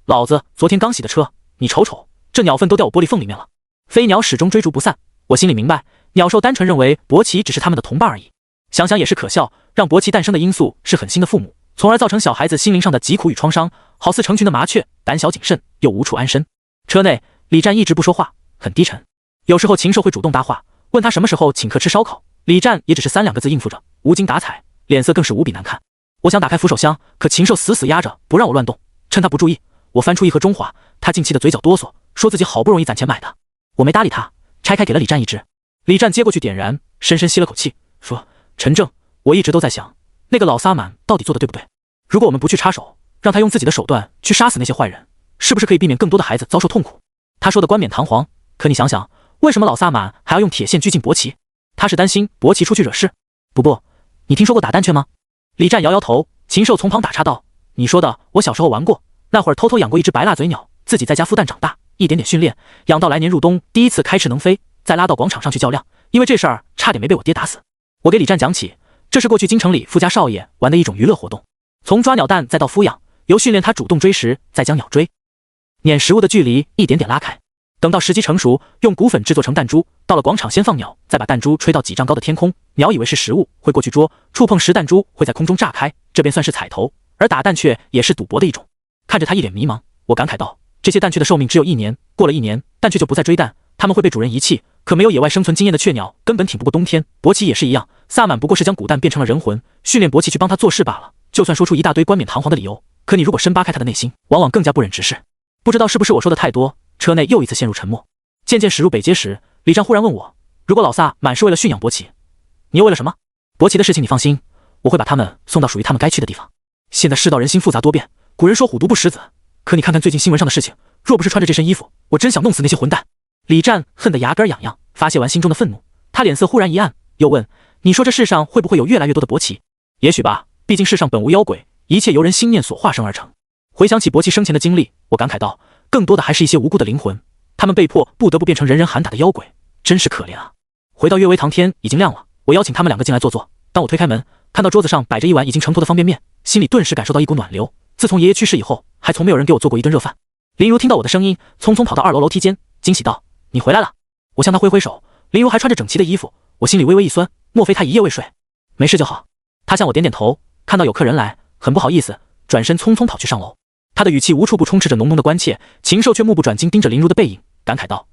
老子昨天刚洗的车，你瞅瞅，这鸟粪都掉我玻璃缝里面了。”飞鸟始终追逐不散，我心里明白，鸟兽单纯认为伯奇只是他们的同伴而已。想想也是可笑，让伯奇诞生的因素是狠心的父母，从而造成小孩子心灵上的疾苦与创伤，好似成群的麻雀，胆小谨慎又无处安身。车内李战一直不说话，很低沉，有时候禽兽会主动搭话，问他什么时候请客吃烧烤，李战也只是3、2个字应付着，无精打采，脸色更是无比难看。我想打开扶手箱，可禽兽死死压着不让我乱动，趁他不注意，我翻出一盒中华，他竟气得嘴角哆嗦，说自己好不容易攒钱买的。我没搭理他，拆开给了李战一只。李战接过去点燃，深深吸了口气，说：“陈正，我一直都在想，那个老萨满到底做的对不对？如果我们不去插手，让他用自己的手段去杀死那些坏人，是不是可以避免更多的孩子遭受痛苦？”他说的冠冕堂皇，可你想想，为什么老萨满还要用铁线拘禁伯奇？他是担心伯奇出去惹事？不，你听说过打蛋雀吗？李战摇摇头，禽兽从旁打岔道：“你说的我小时候玩过，那会儿偷偷养过一只白蜡嘴鸟，自己在家孵蛋长大，一点点训练，养到来年入冬第一次开翅能飞，再拉到广场上去较量，因为这事儿差点没被我爹打死。”我给李战讲起，这是过去京城里富家少爷玩的一种娱乐活动，从抓鸟蛋再到孵养，由训练他主动追食，再将鸟追撵食物的距离一点点拉开，等到时机成熟，用骨粉制作成弹珠，到了广场先放鸟，再把弹珠吹到几丈高的天空，鸟以为是食物，会过去捉，触碰时弹珠会在空中炸开，这便算是彩头。而打蛋雀也是赌博的一种。看着他一脸迷茫，我感慨道：“这些蛋雀的寿命只有1年，过了1年，蛋雀就不再追蛋，它们会被主人遗弃。可没有野外生存经验的雀鸟，根本挺不过冬天。伯奇也是一样，萨满不过是将古蛋变成了人魂，训练伯奇去帮他做事罢了。就算说出一大堆冠冕堂皇的理由，可你如果深扒开他的内心，往往更加不忍直视。不知道是不是我说的太多，车内又一次陷入沉默。渐渐驶入北街时，李战忽然问我：如果老萨满是为了驯养伯奇，你又为了什么？伯奇的事情你放心，我会把他们送到属于他们该去的地方。现在世道人心复杂多变，古人说虎毒不食子，可你看看最近新闻上的事情，若不是穿着这身衣服，我真想弄死那些混蛋。李战恨得牙根痒痒，发泄完心中的愤怒，他脸色忽然一暗，又问：你说这世上会不会有越来越多的伯奇？也许吧，毕竟世上本无妖鬼，一切由人心念所化生而成。回想起伯奇生前的经历，我感慨道，更多的还是一些无辜的灵魂，他们被迫不得不变成人人喊打的妖鬼，真是可怜啊。回到悦薇堂，天已经亮了，我邀请他们两个进来坐坐。当我推开门，看到桌子上摆着一碗已经成坨的方便面，心里顿时感受到一股暖流。自从爷爷去世以后，还从没有人给我做过一顿热饭。林如听到我的声音，匆匆跑到2楼楼梯间，惊喜道：你回来了。我向他挥挥手，林如还穿着整齐的衣服，我心里微微一酸，莫非他一夜未睡？没事就好。他向我点点头，看到有客人来，很不好意思，转身匆匆跑去上楼。他的语气无处不充斥着浓浓的关切，禽兽却目不转睛盯着林如的背影，感慨道：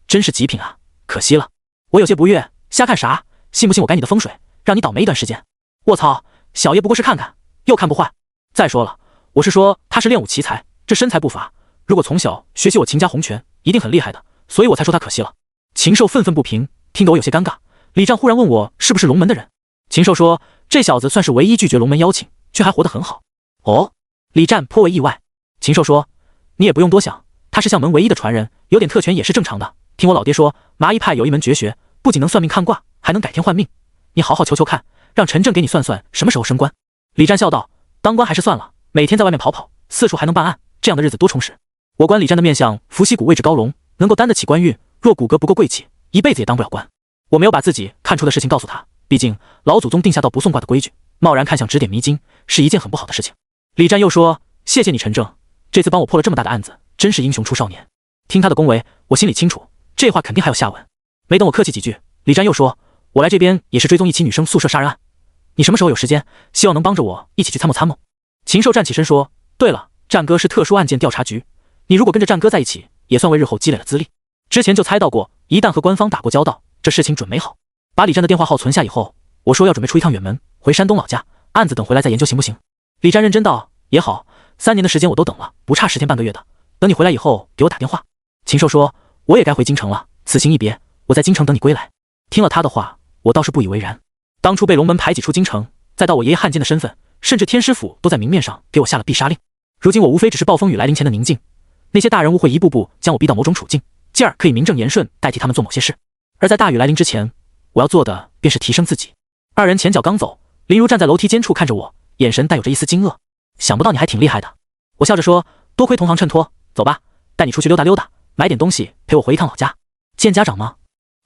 真是极品啊，可惜了。我有些不悦，瞎看啥？信不信我改你的风水，让你倒霉一段时间？卧槽，小爷不过是看看，又看不坏。再说了，我是说他是练武奇才，这身材不乏，如果从小学习我秦家洪拳，一定很厉害的，所以我才说他可惜了。禽兽愤愤不平，听得我有些尴尬。李战忽然问我是不是龙门的人，禽兽说这小子算是唯一拒绝龙门邀请，却还活得很好。哦，李战颇为意外。禽兽说你也不用多想，他是相门唯一的传人，有点特权也是正常的。听我老爹说，麻衣派有一门绝学，不仅能算命看卦，还能改天换命。你好好求求看，让陈正给你算算什么时候升官。李战笑道：当官还是算了，每天在外面跑跑，四处还能办案，这样的日子多充实。我观李战的面相，伏羲骨位置高隆，能够担得起官运，若骨骼不够贵气，一辈子也当不了官。我没有把自己看出的事情告诉他，毕竟老祖宗定下道不送卦的规矩，贸然看向指点迷津是一件很不好的事情。李战又说：谢谢你陈正，这次帮我破了这么大的案子，真是英雄出少年。听他的恭维，我心里清楚，这话肯定还有下文。没等我客气几句，李战又说：我来这边也是追踪一起女生宿舍杀人案，你什么时候有时间，希望能帮着我一起去参谋参谋。禽兽站起身说：对了，战哥是特殊案件调查局，你如果跟着战哥在一起，也算为日后积累了资历。之前就猜到过，一旦和官方打过交道，这事情准没好。把李战的电话号存下以后，我说要准备出一趟远门，回山东老家，案子等回来再研究行不行？李战认真道：也好，3年的时间我都等了，不差10天半个月的，等你回来以后给我打电话。禽兽说：我也该回京城了，此行一别，我在京城等你归来。听了他的话，我倒是不以为然。当初被龙门排挤出京城，再到我爷爷汉奸的身份，甚至天师府都在明面上给我下了必杀令。如今我无非只是暴风雨来临前的宁静，那些大人物会一步步将我逼到某种处境，进而可以名正言顺代替他们做某些事。而在大雨来临之前，我要做的便是提升自己。二人前脚刚走，林如站在楼梯间处看着我，眼神带有着一丝惊愕。想不到你还挺厉害的。我笑着说：多亏同行衬托，走吧，带你出去溜达溜达，买点东西陪我回一趟老家。见家长吗？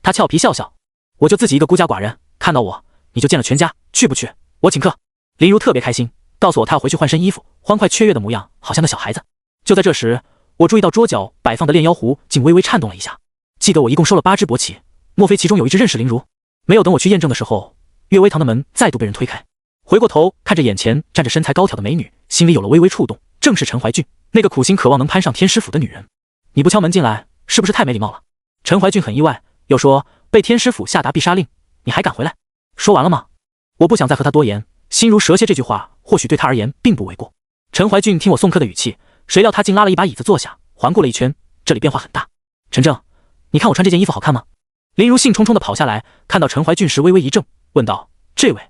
他俏皮笑笑：我就自己一个孤家寡人，看到我你就见了全家，去不去？我请客。林如特别开心，告诉我她要回去换身衣服，欢快雀跃的模样好像个小孩子。就在这时，我注意到桌角摆放的炼妖壶竟微微颤动了一下。记得我一共收了8只伯奇，莫非其中有一只认识林如？没有等我去验证的时候，悦薇堂的门再度被人推开。回过头看着眼前站着身材高挑的美女，心里有了微微触动，正是陈怀俊，那个苦心渴望能攀上天师府的女人。你不敲门进来，是不是太没礼貌了？陈怀俊很意外，又说被天师府下达必杀令，你还敢回来？说完了吗？我不想再和他多言，心如蛇蝎这句话或许对他而言并不为过。陈怀俊听我送客的语气，谁料他竟拉了一把椅子坐下，环顾了一圈，这里变化很大。陈正，你看我穿这件衣服好看吗？林如兴冲冲地跑下来，看到陈怀俊时微微一怔，问道：这位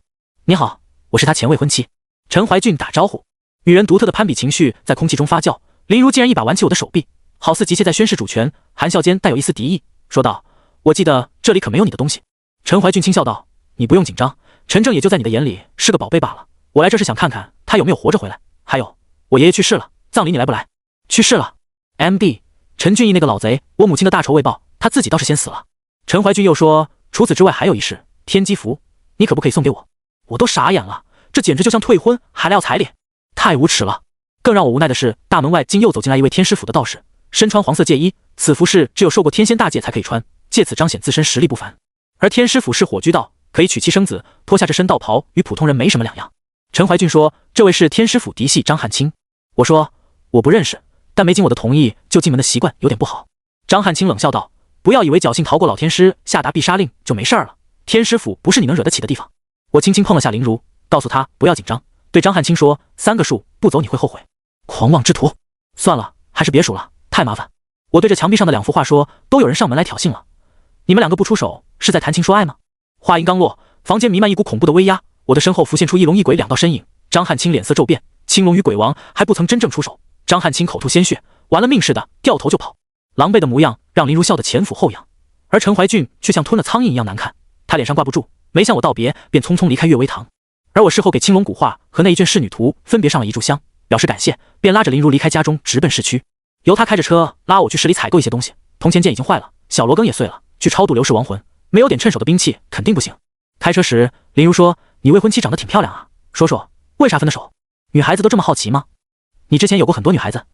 你好，我是他前未婚妻。陈怀俊打招呼。女人独特的攀比情绪在空气中发酵，林如竟然一把挽起我的手臂，好似急切在宣示主权，含笑间带有一丝敌意，说道：我记得这里可没有你的东西。陈怀俊轻笑道：你不用紧张，陈正也就在你的眼里是个宝贝罢了，我来这是想看看他有没有活着回来。还有，我爷爷去世了，葬礼你来不来？去世了。 MD 陈俊义那个老贼，我母亲的大仇未报，他自己倒是先死了。陈怀俊又说，除此之外还有一事，天机符，你可不可以送给我？我都傻眼了，这简直就像退婚还来要彩礼，太无耻了。更让我无奈的是，大门外竟又走进来一位天师府的道士，身穿黄色戒衣，此服饰只有受过天仙大戒才可以穿，借此彰显自身实力不凡。而天师府是火居道，可以娶妻生子，脱下这身道袍与普通人没什么两样。陈怀俊说，这位是天师府嫡系张汉卿。我说我不认识，但没经我的同意就进门的习惯有点不好。张汉卿冷笑道，不要以为侥幸逃过老天师下达必杀令就没事了，天师府不是你能惹得起的地方。我轻轻碰了下林如，告诉他不要紧张，对张汉卿说，3个数不走你会后悔。狂妄之徒，算了，还是别数了，太麻烦。我对着墙壁上的2幅画说，都有人上门来挑衅了，你们2个不出手是在谈情说爱吗？话音刚落，房间弥漫一股恐怖的威压，我的身后浮现出一龙一鬼两道身影。张汉卿脸色骤变，青龙与鬼王还不曾真正出手，张汉卿口吐鲜血，玩了命似的掉头就跑，狼狈的模样让林如笑得前俯后仰，而陈怀俊却像吞了苍蝇一样难看，他脸上挂不住，没向我道别，便匆匆离开悦微堂。而我事后给青龙古画和那一卷仕女图分别上了一炷香，表示感谢，便拉着林如离开家中，直奔市区。由他开着车拉我去市里采购一些东西，铜钱剑已经坏了，小罗庚也碎了，去超度刘氏亡魂，没有点趁手的兵器肯定不行。开车时，林如说：“你未婚妻长得挺漂亮啊，说说为啥分的手？女孩子都这么好奇吗？你之前有过很多女孩子？”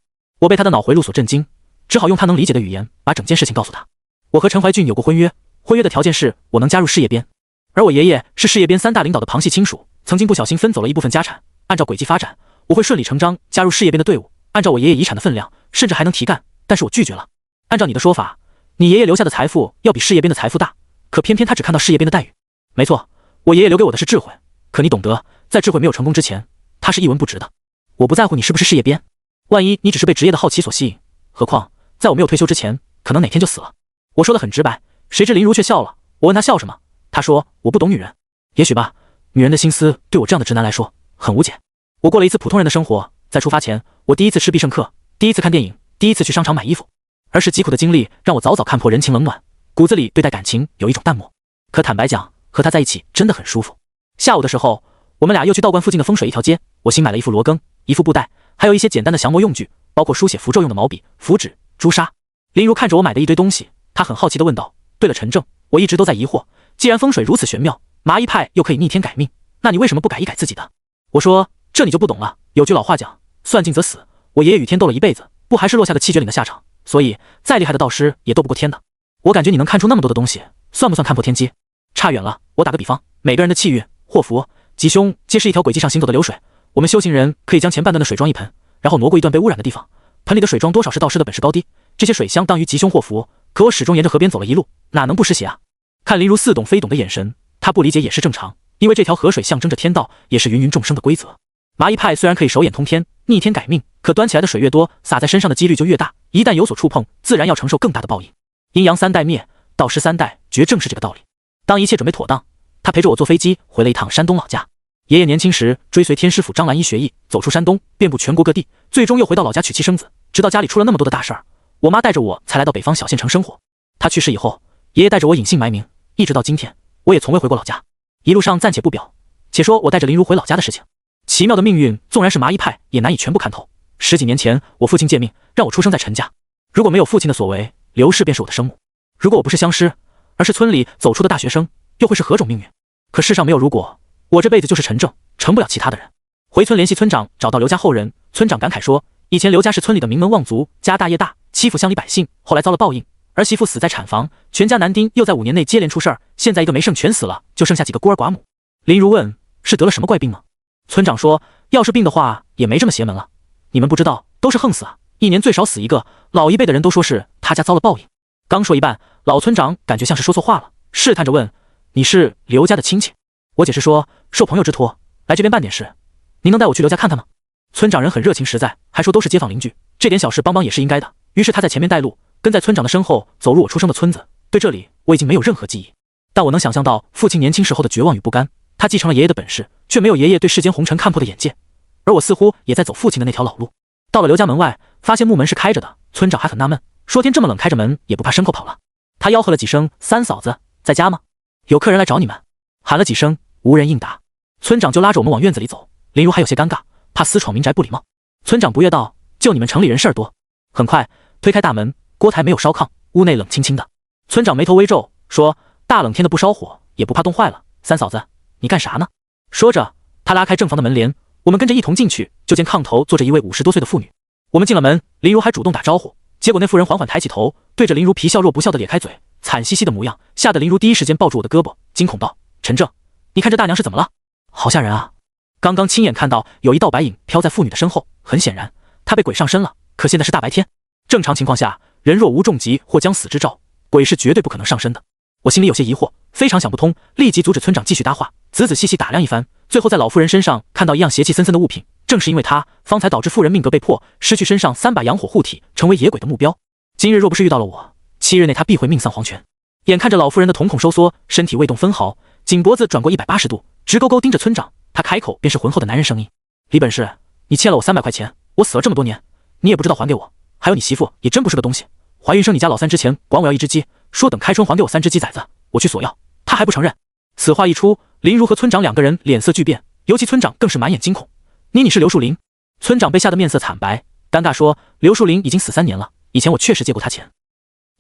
我被他的脑回路所震惊，只好用他能理解的语言把整件事情告诉他。我和陈怀俊有过婚约，婚约的条件是我能加入事业编，而我爷爷是事业编3大领导的旁系亲属，曾经不小心分走了一部分家产，按照轨迹发展，我会顺理成章加入事业编的队伍，按照我爷爷遗产的分量，甚至还能提干，但是我拒绝了。按照你的说法，你爷爷留下的财富要比事业编的财富大，可偏偏他只看到事业编的待遇。没错，我爷爷留给我的是智慧，可你懂得，在智慧没有成功之前，他是一文不值的。我不在乎你是不是事业编，万一你只是被职业的好奇所吸引，何况在我没有退休之前，可能哪天就死了。我说得很直白，谁知林如却笑了。我问他笑什么，他说我不懂女人。也许吧，女人的心思对我这样的直男来说很无解。我过了一次普通人的生活，在出发前，我第一次吃必胜客，第一次看电影，第一次去商场买衣服。儿时疾苦的经历让我早早看破人情冷暖，骨子里对待感情有一种淡漠。可坦白讲，和他在一起真的很舒服。下午的时候，我们俩又去道观附近的风水一条街，我新买了一副罗庚，一副布袋，还有一些简单的降魔用具，包括书写符咒用的毛笔、符纸、朱砂。林如看着我买的一堆东西，她很好奇地问道：“对了，陈正，我一直都在疑惑，既然风水如此玄妙，麻衣派又可以逆天改命，那你为什么不改一改自己的？”我说：“这你就不懂了。有句老话讲，算尽则死。我爷爷与天斗了一辈子，不还是落下个七绝岭的下场？所以再厉害的道师也斗不过天的。我感觉你能看出那么多的东西，算不算看破天机？差远了。我打个比方，每个人的气运、祸福、吉凶，皆是一条轨迹上行走的流水。我们修行人可以将前半段的水装一盆，然后挪过一段被污染的地方，盆里的水装多少是道士的本事高低，这些水相当于吉凶祸福。可我始终沿着河边走了一路，哪能不湿鞋啊？”看林如似懂非懂的眼神，他不理解也是正常，因为这条河水象征着天道，也是芸芸众生的规则。麻衣派虽然可以手眼通天、逆天改命，可端起来的水越多，洒在身上的几率就越大，一旦有所触碰，自然要承受更大的报应。阴阳3代灭，道师3代绝，正是这个道理。当一切准备妥当，他陪着我坐飞机回了一趟山东老家。爷爷年轻时追随天师府张兰一学艺，走出山东，遍布全国各地，最终又回到老家娶妻生子，直到家里出了那么多的大事儿，我妈带着我才来到北方小县城生活。他去世以后，爷爷带着我隐姓埋名，一直到今天，我也从未回过老家。一路上暂且不表，且说我带着林如回老家的事情。奇妙的命运，纵然是麻衣派也难以全部看透。10几年前，我父亲借命让我出生在陈家，如果没有父亲的所为，刘氏便是我的生母。如果我不是相师，而是村里走出的大学生，又会是何种命运？可世上没有如果，我这辈子就是陈正，成不了其他的人。回村联系村长，找到刘家后人，村长感慨说，以前刘家是村里的名门望族，家大业大，欺负乡里百姓，后来遭了报应，儿媳妇死在产房，全家男丁又在5年内接连出事儿，现在一个没剩全死了，就剩下几个孤儿寡母。林如问，是得了什么怪病吗？村长说，要是病的话，也没这么邪门了。你们不知道，都是横死啊，1年最少死一个，老一辈的人都说是他家遭了报应。刚说一半，老村长感觉像是说错话了，试探着问，你是刘家的亲戚？我解释说，受朋友之托，来这边办点事，您能带我去刘家看看吗？村长人很热情实在，还说都是街坊邻居，这点小事帮帮也是应该的。于是他在前面带路，跟在村长的身后走入我出生的村子。对这里我已经没有任何记忆，但我能想象到父亲年轻时候的绝望与不甘。他继承了爷爷的本事，却没有爷爷对世间红尘看破的眼界，而我似乎也在走父亲的那条老路。到了刘家门外，发现木门是开着的，村长还很纳闷，说天这么冷开着门也不怕牲口跑了。他吆喝了几声，三嫂子在家吗？有客人来找你们。喊了几声，无人应答。村长就拉着我们往院子里走，林如还有些尴尬，怕私闯民宅不礼貌。村长不悦道，就你们城里人事儿多。很快推开大门，锅台没有烧炕，屋内冷清清的。村长眉头微皱，说，大冷天的不烧火也不怕冻坏了，三嫂子你干啥呢？说着他拉开正房的门帘，我们跟着一同进去，就见炕头坐着一位50多岁的妇女。我们进了门，林如还主动打招呼，结果那妇人缓缓抬起头，对着林如皮笑肉不笑的咧开嘴，惨兮兮的模样，吓得林如第一时间抱住我的胳膊，惊恐道，陈正，你看这大娘是怎么了？好吓人啊！刚刚亲眼看到有一道白影飘在妇女的身后，很显然她被鬼上身了，可现在是大白天，正常情况下人若无重疾或将死之兆，鬼是绝对不可能上身的。我心里有些疑惑，非常想不通，立即阻止村长继续搭话，仔仔细细打量一番，最后在老妇人身上看到一样邪气森森的物品，正是因为它，方才导致妇人命格被破，失去身上3把阳火护体，成为野鬼的目标。今日若不是遇到了我，7日内他必会命丧黄泉。眼看着老妇人的瞳孔收缩，身体未动分毫，颈脖子转过180度，直勾勾盯着村长。他开口便是浑厚的男人声音：“李本事，你欠了我300块钱，我死了这么多年，你也不知道还给我。还有你媳妇也真不是个东西，怀孕生你家老三之前管我要1只鸡，说等开春还给我3只鸡崽子，我去索要，他还不承认。”此话一出，林如和村长2个人脸色巨变，尤其村长更是满眼惊恐：“你是刘树林？”村长被吓得面色惨白，尴尬说：“刘树林已经死3年了，以前我确实借过他钱，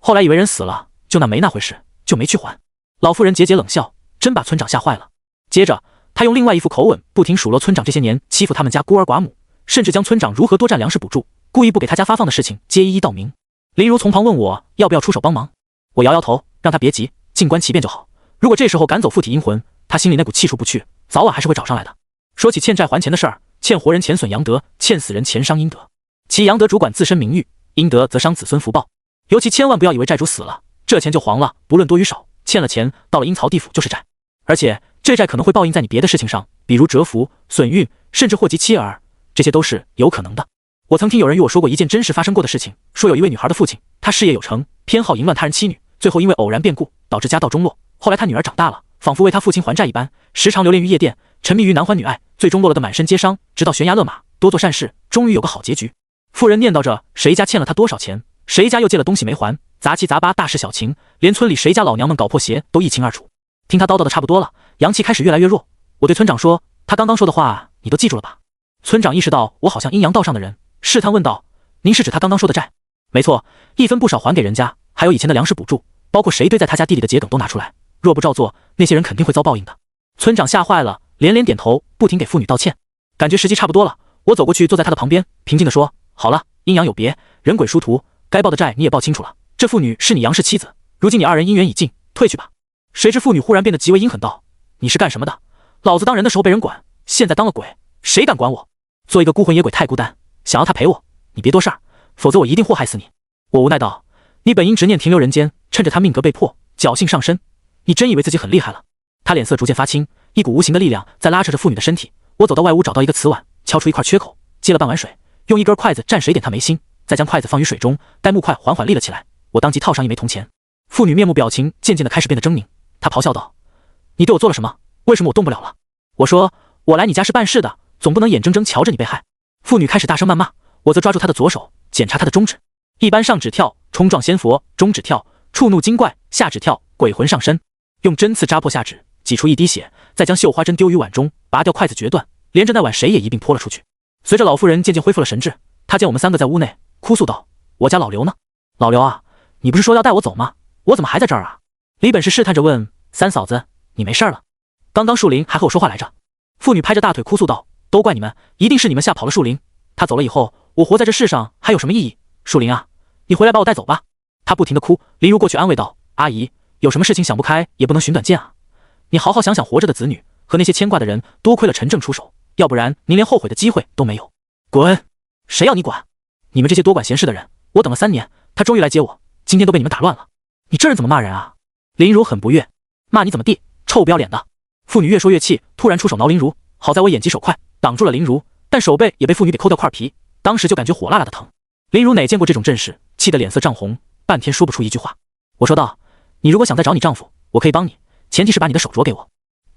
后来以为人死了，就没那回事，就没去还。”老妇人桀桀冷笑，真把村长吓坏了。接着他用另外一副口吻不停数落村长这些年欺负他们家孤儿寡母，甚至将村长如何多占粮食补助，故意不给他家发放的事情皆一一道明。林如从旁问我要不要出手帮忙，我摇摇头，让他别急，静观其变就好。如果这时候赶走附体阴魂，他心里那股气数不去，早晚还是会找上来的。说起欠债还钱的事儿，欠活人钱损阳德，欠死人钱伤阴德。其阳德主管自身名誉，阴德则伤子孙福报。尤其千万不要以为债主死了，这钱就黄了，不论多与少，欠了钱到了阴曹地府就是债，而且这债可能会报应在你别的事情上，比如折福、损运，甚至祸及妻儿，这些都是有可能的。我曾听有人与我说过一件真实发生过的事情，说有一位女孩的父亲，他事业有成，偏好淫乱他人妻女，最后因为偶然变故导致家道中落。后来他女儿长大了，仿佛为他父亲还债一般，时常流连于夜店，沉迷于男欢女爱，最终落了个满身皆伤，直到悬崖勒马，多做善事，终于有个好结局。妇人念叨着谁家欠了他多少钱，谁家又借了东西没还，杂七杂八大事小情，连村里谁家老娘们搞破鞋都一清二楚。听他叨叨的差不多了，阳气开始越来越弱。我对村长说：“他刚刚说的话你都记住了吧？”村长意识到我好像阴阳道上的人，试探问道：“您是指他刚刚说的债？”“没错，一分不少还给人家，还有以前的粮食补助，包括谁堆在他家地里的桔梗都拿出来。若不照做，那些人肯定会遭报应的。”村长吓坏了，连连点头，不停给妇女道歉。感觉时机差不多了，我走过去坐在他的旁边，平静地说：“好了，阴阳有别，人鬼殊途，该报的债你也报清楚了。这妇女是你杨氏妻子，如今你2人姻缘已尽，退去吧。”谁知妇女忽然变得极为阴狠道：“你是干什么的？老子当人的时候被人管，现在当了鬼，谁敢管我？做一个孤魂野鬼太孤单，想要他陪我，你别多事儿，否则我一定祸害死你。”我无奈道：“你本应执念停留人间，趁着他命格被破，侥幸上身，你真以为自己很厉害了？”他脸色逐渐发青，一股无形的力量在拉扯着妇女的身体。我走到外屋，找到一个瓷碗，敲出一块缺口，接了半碗水，用一根筷子蘸水点她眉心，再将筷子放于水中，待木块缓缓立了起来。我当即套上一枚铜钱。妇女面目表情渐渐地开始变得狰狞，她咆哮道：“你对我做了什么？为什么我动不了了？”我说：“我来你家是办事的，总不能眼睁睁瞧着你被害。”妇女开始大声谩骂，我则抓住她的左手，检查她的中指。一般上指跳冲撞仙佛，中指跳触怒精怪，下指跳鬼魂上身。用针刺扎破下指，挤出一滴血，再将绣花针丢于碗中，拔掉筷子决断，连着那碗谁也一并泼了出去。随着老妇人渐渐恢复了神智，她见我们3个在屋内，哭诉道：“我家老刘呢？老刘啊，你不是说要带我走吗？我怎么还在这儿啊？”李本是试探着问：“三嫂子，你没事了？刚刚树林还和我说话来着。”妇女拍着大腿哭诉道：“都怪你们，一定是你们吓跑了树林。他走了以后，我活在这世上还有什么意义？树林啊，你回来把我带走吧。”她不停地哭。林如过去安慰道：“阿姨，有什么事情想不开也不能寻短见啊。你好好想想活着的子女和那些牵挂的人，多亏了陈正出手，要不然您连后悔的机会都没有。”“滚！谁要你管？你们这些多管闲事的人，我等了3年，他终于来接我，今天都被你们打乱了。你这人怎么骂人啊？”林如很不悦：“骂你怎么地，臭不要脸的！”妇女越说越气，突然出手挠林如，好在我眼疾手快，挡住了林如，但手背也被妇女给抠掉块皮，当时就感觉火辣辣的疼。林如哪见过这种阵势，气得脸色涨红，半天说不出一句话。我说道：“你如果想再找你丈夫，我可以帮你，前提是把你的手镯给我。”“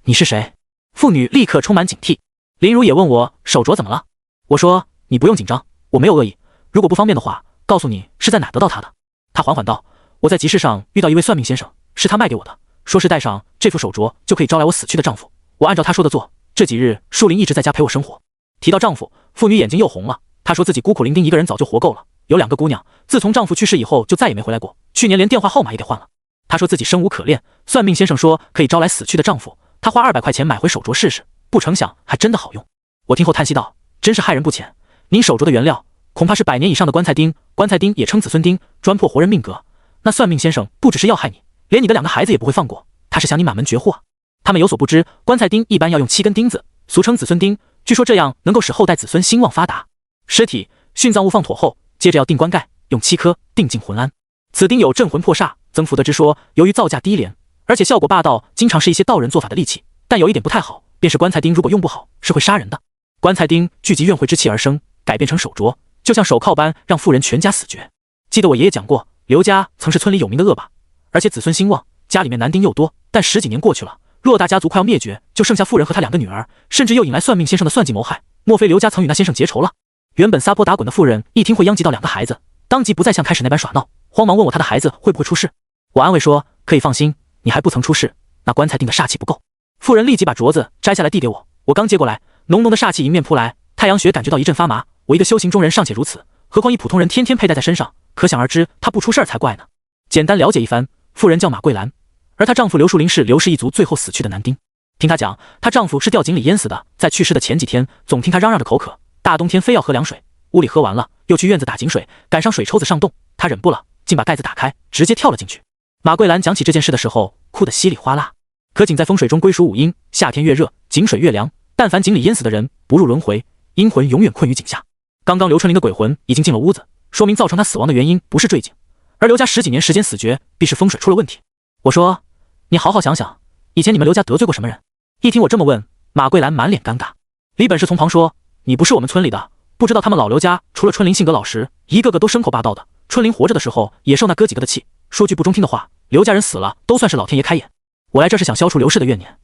你是谁？”妇女立刻充满警惕。林如也问我手镯怎么了，我说：“你不用紧张，我没有恶意，如果不方便的话，告诉你是在哪得到它的。”她缓缓道：“我在集市上遇到一位算命先生，是他卖给我的，说是戴上这副手镯就可以招来我死去的丈夫。我按照他说的做，这几日树林一直在家陪我生活。”提到丈夫，妇女眼睛又红了。她说自己孤苦伶仃一个人早就活够了，有2个姑娘，自从丈夫去世以后就再也没回来过，去年连电话号码也给换了。她说自己生无可恋，算命先生说可以招来死去的丈夫，她花200块钱买回手镯试试，不成想还真的好用。我听后叹息道：“真是害人不浅，您手镯的原料恐怕是100年以上的棺材钉，棺材钉也称子孙钉，专破活人命格。那算命先生不只是要害你，连你的2个孩子也不会放过，他是想你满门绝户啊。”他们有所不知，棺材钉一般要用7根钉子，俗称子孙钉，据说这样能够使后代子孙兴旺发达。尸体殉葬物放妥后，接着要钉棺盖，用7颗定进魂安。此钉有镇魂魄煞、增福德之说，由于造价低廉，而且效果霸道，经常是一些道人做法的利器。但有一点不太好，便是棺材钉如果用不好，是会杀人的。棺材钉聚集怨魂之气而生，改变成手镯，就像手铐般，让妇人全家死绝。记得我爷爷讲过，刘家曾是村里有名的恶霸，而且子孙兴旺，家里面男丁又多。但10几年过去了，偌大家族快要灭绝，就剩下妇人和他2个女儿，甚至又引来算命先生的算计谋害。莫非刘家曾与那先生结仇了？原本撒泼打滚的妇人一听会殃及到2个孩子，当即不再像开始那般耍闹，慌忙问我他的孩子会不会出事。我安慰说可以放心，你还不曾出事，那棺材定的煞气不够。妇人立即把镯子摘下来递给我，我刚接过来，浓浓的煞气迎面扑来，太阳穴感觉到一阵发麻。我一个修行中人尚且如此，何况一普通人天天佩戴在身上，可想而知他不出事儿才怪呢。简单了解一番，妇人叫马桂兰，而她丈夫刘树林是刘氏一族最后死去的男丁。听她讲，她丈夫是掉井里淹死的，在去世的前几天，总听她嚷嚷着口渴，大冬天非要喝凉水，屋里喝完了，又去院子打井水，赶上水抽子上冻，她忍不了，竟把盖子打开，直接跳了进去。马桂兰讲起这件事的时候，哭得稀里哗啦。可井在风水中归属五阴，夏天越热，井水越凉，但凡井里淹死的人不入轮回，阴魂永远困于井下。刚刚刘春林的鬼魂已经进了屋子，说明造成他死亡的原因不是坠井，而刘家10几年时间死绝，必是风水出了问题。我说你好好想想，以前你们刘家得罪过什么人？一听我这么问，马桂兰满脸尴尬。李本是从旁说，你不是我们村里的，不知道他们老刘家除了春林性格老实，一个个都生口霸道的。春林活着的时候也受那哥几个的气，说句不中听的话，刘家人死了都算是老天爷开眼。我来这是想消除刘氏的怨念，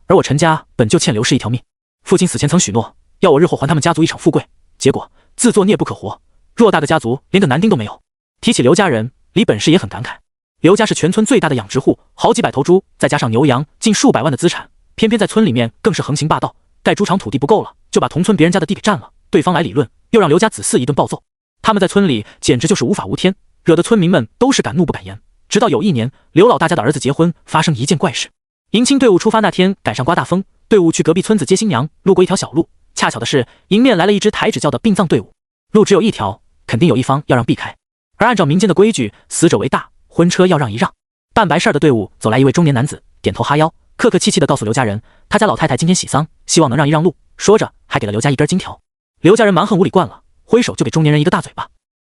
而我陈家本就欠刘氏一条命。父亲死前曾许诺要我日后还他们家族一场富贵，结果自作孽不可活，偌大的家族连个男丁都没有。提起刘家人，李本是也很感慨，刘家是全村最大的养殖户，好几百头猪，再加上牛羊，近数百万的资产，偏偏在村里面更是横行霸道，盖猪场土地不够了，就把同村别人家的地给占了，对方来理论，又让刘家子嗣一顿暴揍。他们在村里简直就是无法无天，惹得村民们都是敢怒不敢言。直到有一年，刘老大家的儿子结婚，发生一件怪事。迎亲队伍出发那天赶上刮大风，队伍去隔壁村子接新娘，路过一条小路，恰巧的是迎面来了一支抬纸轿的殡葬队伍。路只有一条，肯定有一方要让避开，而按照民间的规矩，死者为大，婚车要让一让。办白事的队伍走来一位中年男子，点头哈腰，客客气气地告诉刘家人，他家老太太今天喜丧，希望能让一让路，说着还给了刘家一根金条。刘家人蛮横无理惯了，挥手就给中年人一个大嘴巴，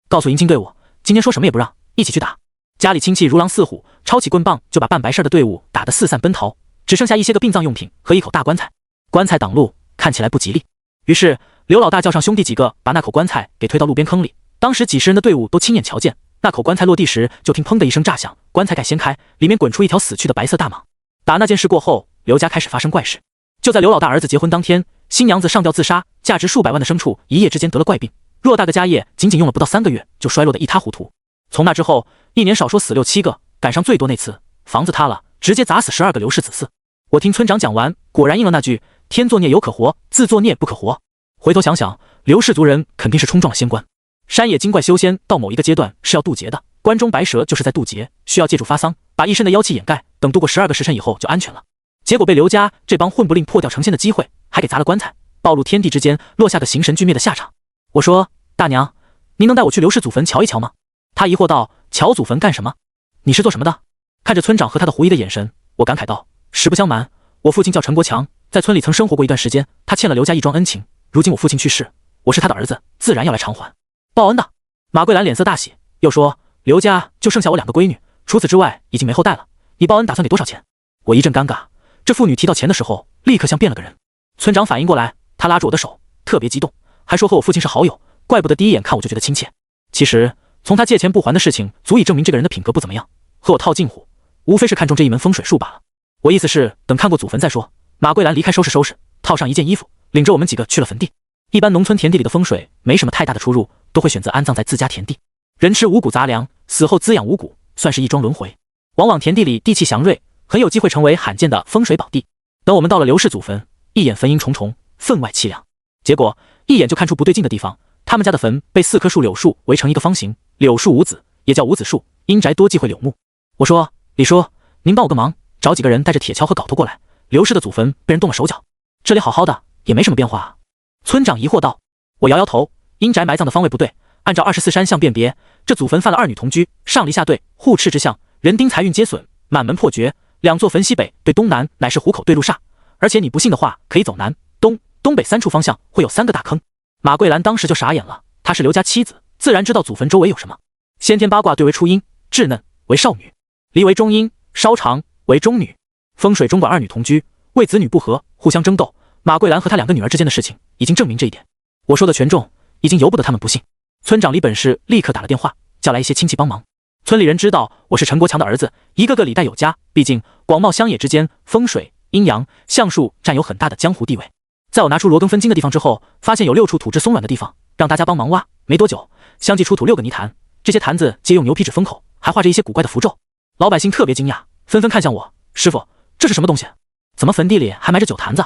告诉迎亲队伍，今天说什么也不让，一起去打。家里亲戚如狼似虎，抄起棍棒就把办白事的队伍打得四散奔逃，只剩下一些个殡葬用品和一口大棺材。棺材挡路，看起来不吉利。于是刘老大叫上兄弟几个，把那口棺材给推到路边坑里。当时几十人的队伍都亲眼瞧见，那口棺材落地时，就听砰的一声炸响，棺材盖掀开，里面滚出一条死去的白色大蟒。打那件事过后，刘家开始发生怪事。就在刘老大儿子结婚当天，新娘子上吊自杀，价值数百万的牲畜一夜之间得了怪病，偌大个家业仅仅用了不到3个月，就衰落得一塌糊涂。从那之后，一年少说死6、7个，赶上最多那次房子塌了，直接砸死12个刘氏子嗣。我听村长讲完，果然应了那句天作孽犹可活，自作孽不可活。回头想想，刘氏族人肯定是冲撞了仙关。山野精怪修仙到某一个阶段是要渡劫的，关中白蛇就是在渡劫，需要借助发丧，把一身的妖气掩盖，等度过12个时辰以后就安全了。结果被刘家这帮混不吝破掉成仙的机会，还给砸了棺材，暴露天地之间，落下个形神俱灭的下场。我说大娘，您能带我去刘氏祖坟瞧一瞧吗？她疑惑道，瞧祖坟干什么？你是做什么的？看着村长和他的狐疑的眼神，我感慨道，实不相瞒，我父亲叫陈国强，在村里曾生活过一段时间，他欠了刘家一桩恩情，如今我父亲去世，我是他的儿子，自然要来偿还报恩的。马桂兰脸色大喜，又说，刘家就剩下我2个闺女，除此之外已经没后代了，你报恩打算给多少钱？我一阵尴尬，这妇女提到钱的时候，立刻像变了个人。村长反应过来，他拉住我的手，特别激动，还说和我父亲是好友，怪不得第一眼看我就觉得亲切。其实从他借钱不还的事情，足以证明这个人的品格不怎么样，和我套近乎，无非是看中这一门风水术罢了。我意思是等看过祖坟再说。马桂兰离开收拾收拾，套上一件衣服，领着我们几个去了坟地。一般农村田地里的风水没什么太大的出入，都会选择安葬在自家田地。人吃五谷杂粮，死后滋养五谷，算是一桩轮回。往往田地里地气祥瑞，很有机会成为罕见的风水宝地。等我们到了刘氏祖坟，一眼坟茔重重，分外凄凉。结果一眼就看出不对劲的地方，他们家的坟被4棵树柳树围成一个方形，柳树无子，也叫无子树，阴宅多忌讳柳木。我说，李叔，您帮我个忙，找几个人带着铁锹和镐头过来，刘氏的祖坟被人动了手脚，这里好好的也没什么变化啊。村长疑惑道。我摇摇头，阴宅埋葬的方位不对，按照24山相辨别，这祖坟犯了2女同居，上离下对，互斥之象，人丁财运皆损，满门破绝。2座坟西北对东南乃是虎口对路煞，而且你不信的话，可以走南东东北3处方向，会有3个大坑。马桂兰当时就傻眼了，她是刘家妻子，自然知道祖坟周围有什么。先天八卦对为初阴，稚嫩为少女，离为中阴，稍长为中女。风水中管2女同居，为子女不和，互相争斗。马桂兰和她2个女儿之间的事情已经证明这一点。我说的权重，已经由不得他们不信。村长李本事立刻打了电话，叫来一些亲戚帮忙。村里人知道我是陈国强的儿子，一个个礼待有加，毕竟广袤乡野之间，风水阴阳、相术占有很大的江湖地位。在我拿出罗庚分金的地方之后，发现有6处土质松软的地方，让大家帮忙挖。没多久，相继出土6个泥坛，这些坛子皆用牛皮纸封口，还画着一些古怪的符咒。老百姓特别惊讶，纷纷看向我：“师傅，这是什么东西？怎么坟地里还埋着酒坛子？”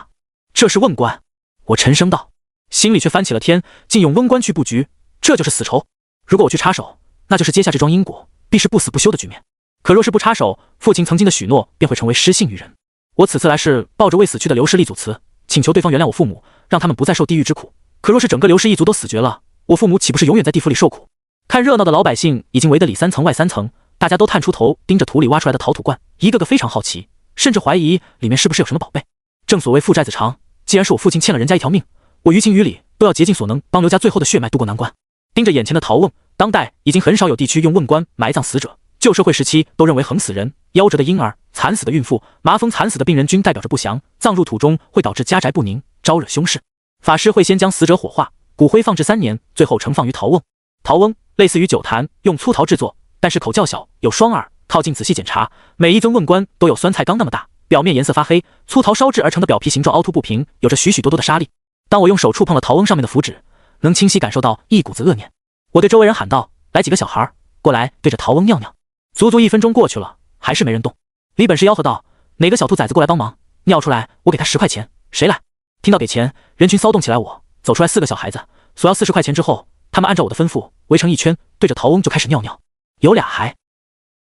这是瓮棺。我沉声道，心里却翻起了天，竟用瓮棺去布局，这就是死仇。如果我去插手，那就是接下这桩因果，必是不死不休的局面。可若是不插手，父亲曾经的许诺便会成为失信于人。我此次来是抱着为死去的刘氏立祖祠，请求对方原谅我父母，让他们不再受地狱之苦。可若是整个刘氏一族都死绝了，我父母岂不是永远在地府里受苦？看热闹的老百姓已经围得里3层外3层，大家都探出头盯着土里挖出来的陶土罐，一个个非常好奇，甚至怀疑里面是不是有什么宝贝。正所谓父债子偿，既然是我父亲欠了人家一条命，我于情于理都要竭尽所能帮刘家最后的血脉渡过难关。盯着眼前的陶瓮，当代已经很少有地区用瓮棺埋葬死者，旧社会时期都认为横死人、夭折的婴儿、惨死的孕妇、麻风惨死的病人均代表着不祥，葬入土中会导致家宅不宁，招惹凶事。法师会先将死者火化，骨灰放置3年，最后盛放于陶瓮。陶瓮类似于酒坛，用粗陶制作，但是口较小，有双耳。靠近仔细检查，每一尊瓮棺都有酸菜缸那么大，表面颜色发黑，粗陶烧制而成的表皮形状凹凸不平，有着许许多多的沙粒。当我用手触碰了陶瓮上面的符纸，能清晰感受到一股子恶念。我对周围人喊道：“来几个小孩过来对着陶瓮尿尿。”足足1分钟过去了，还是没人动。李本是吆喝道：“哪个小兔崽子过来帮忙？尿出来我给他10块钱，谁来？”听到给钱，人群骚动起来。我走出来4个小孩子，索要40块钱之后，他们按照我的吩咐围成一圈，对着陶瓮就开始尿尿。有俩还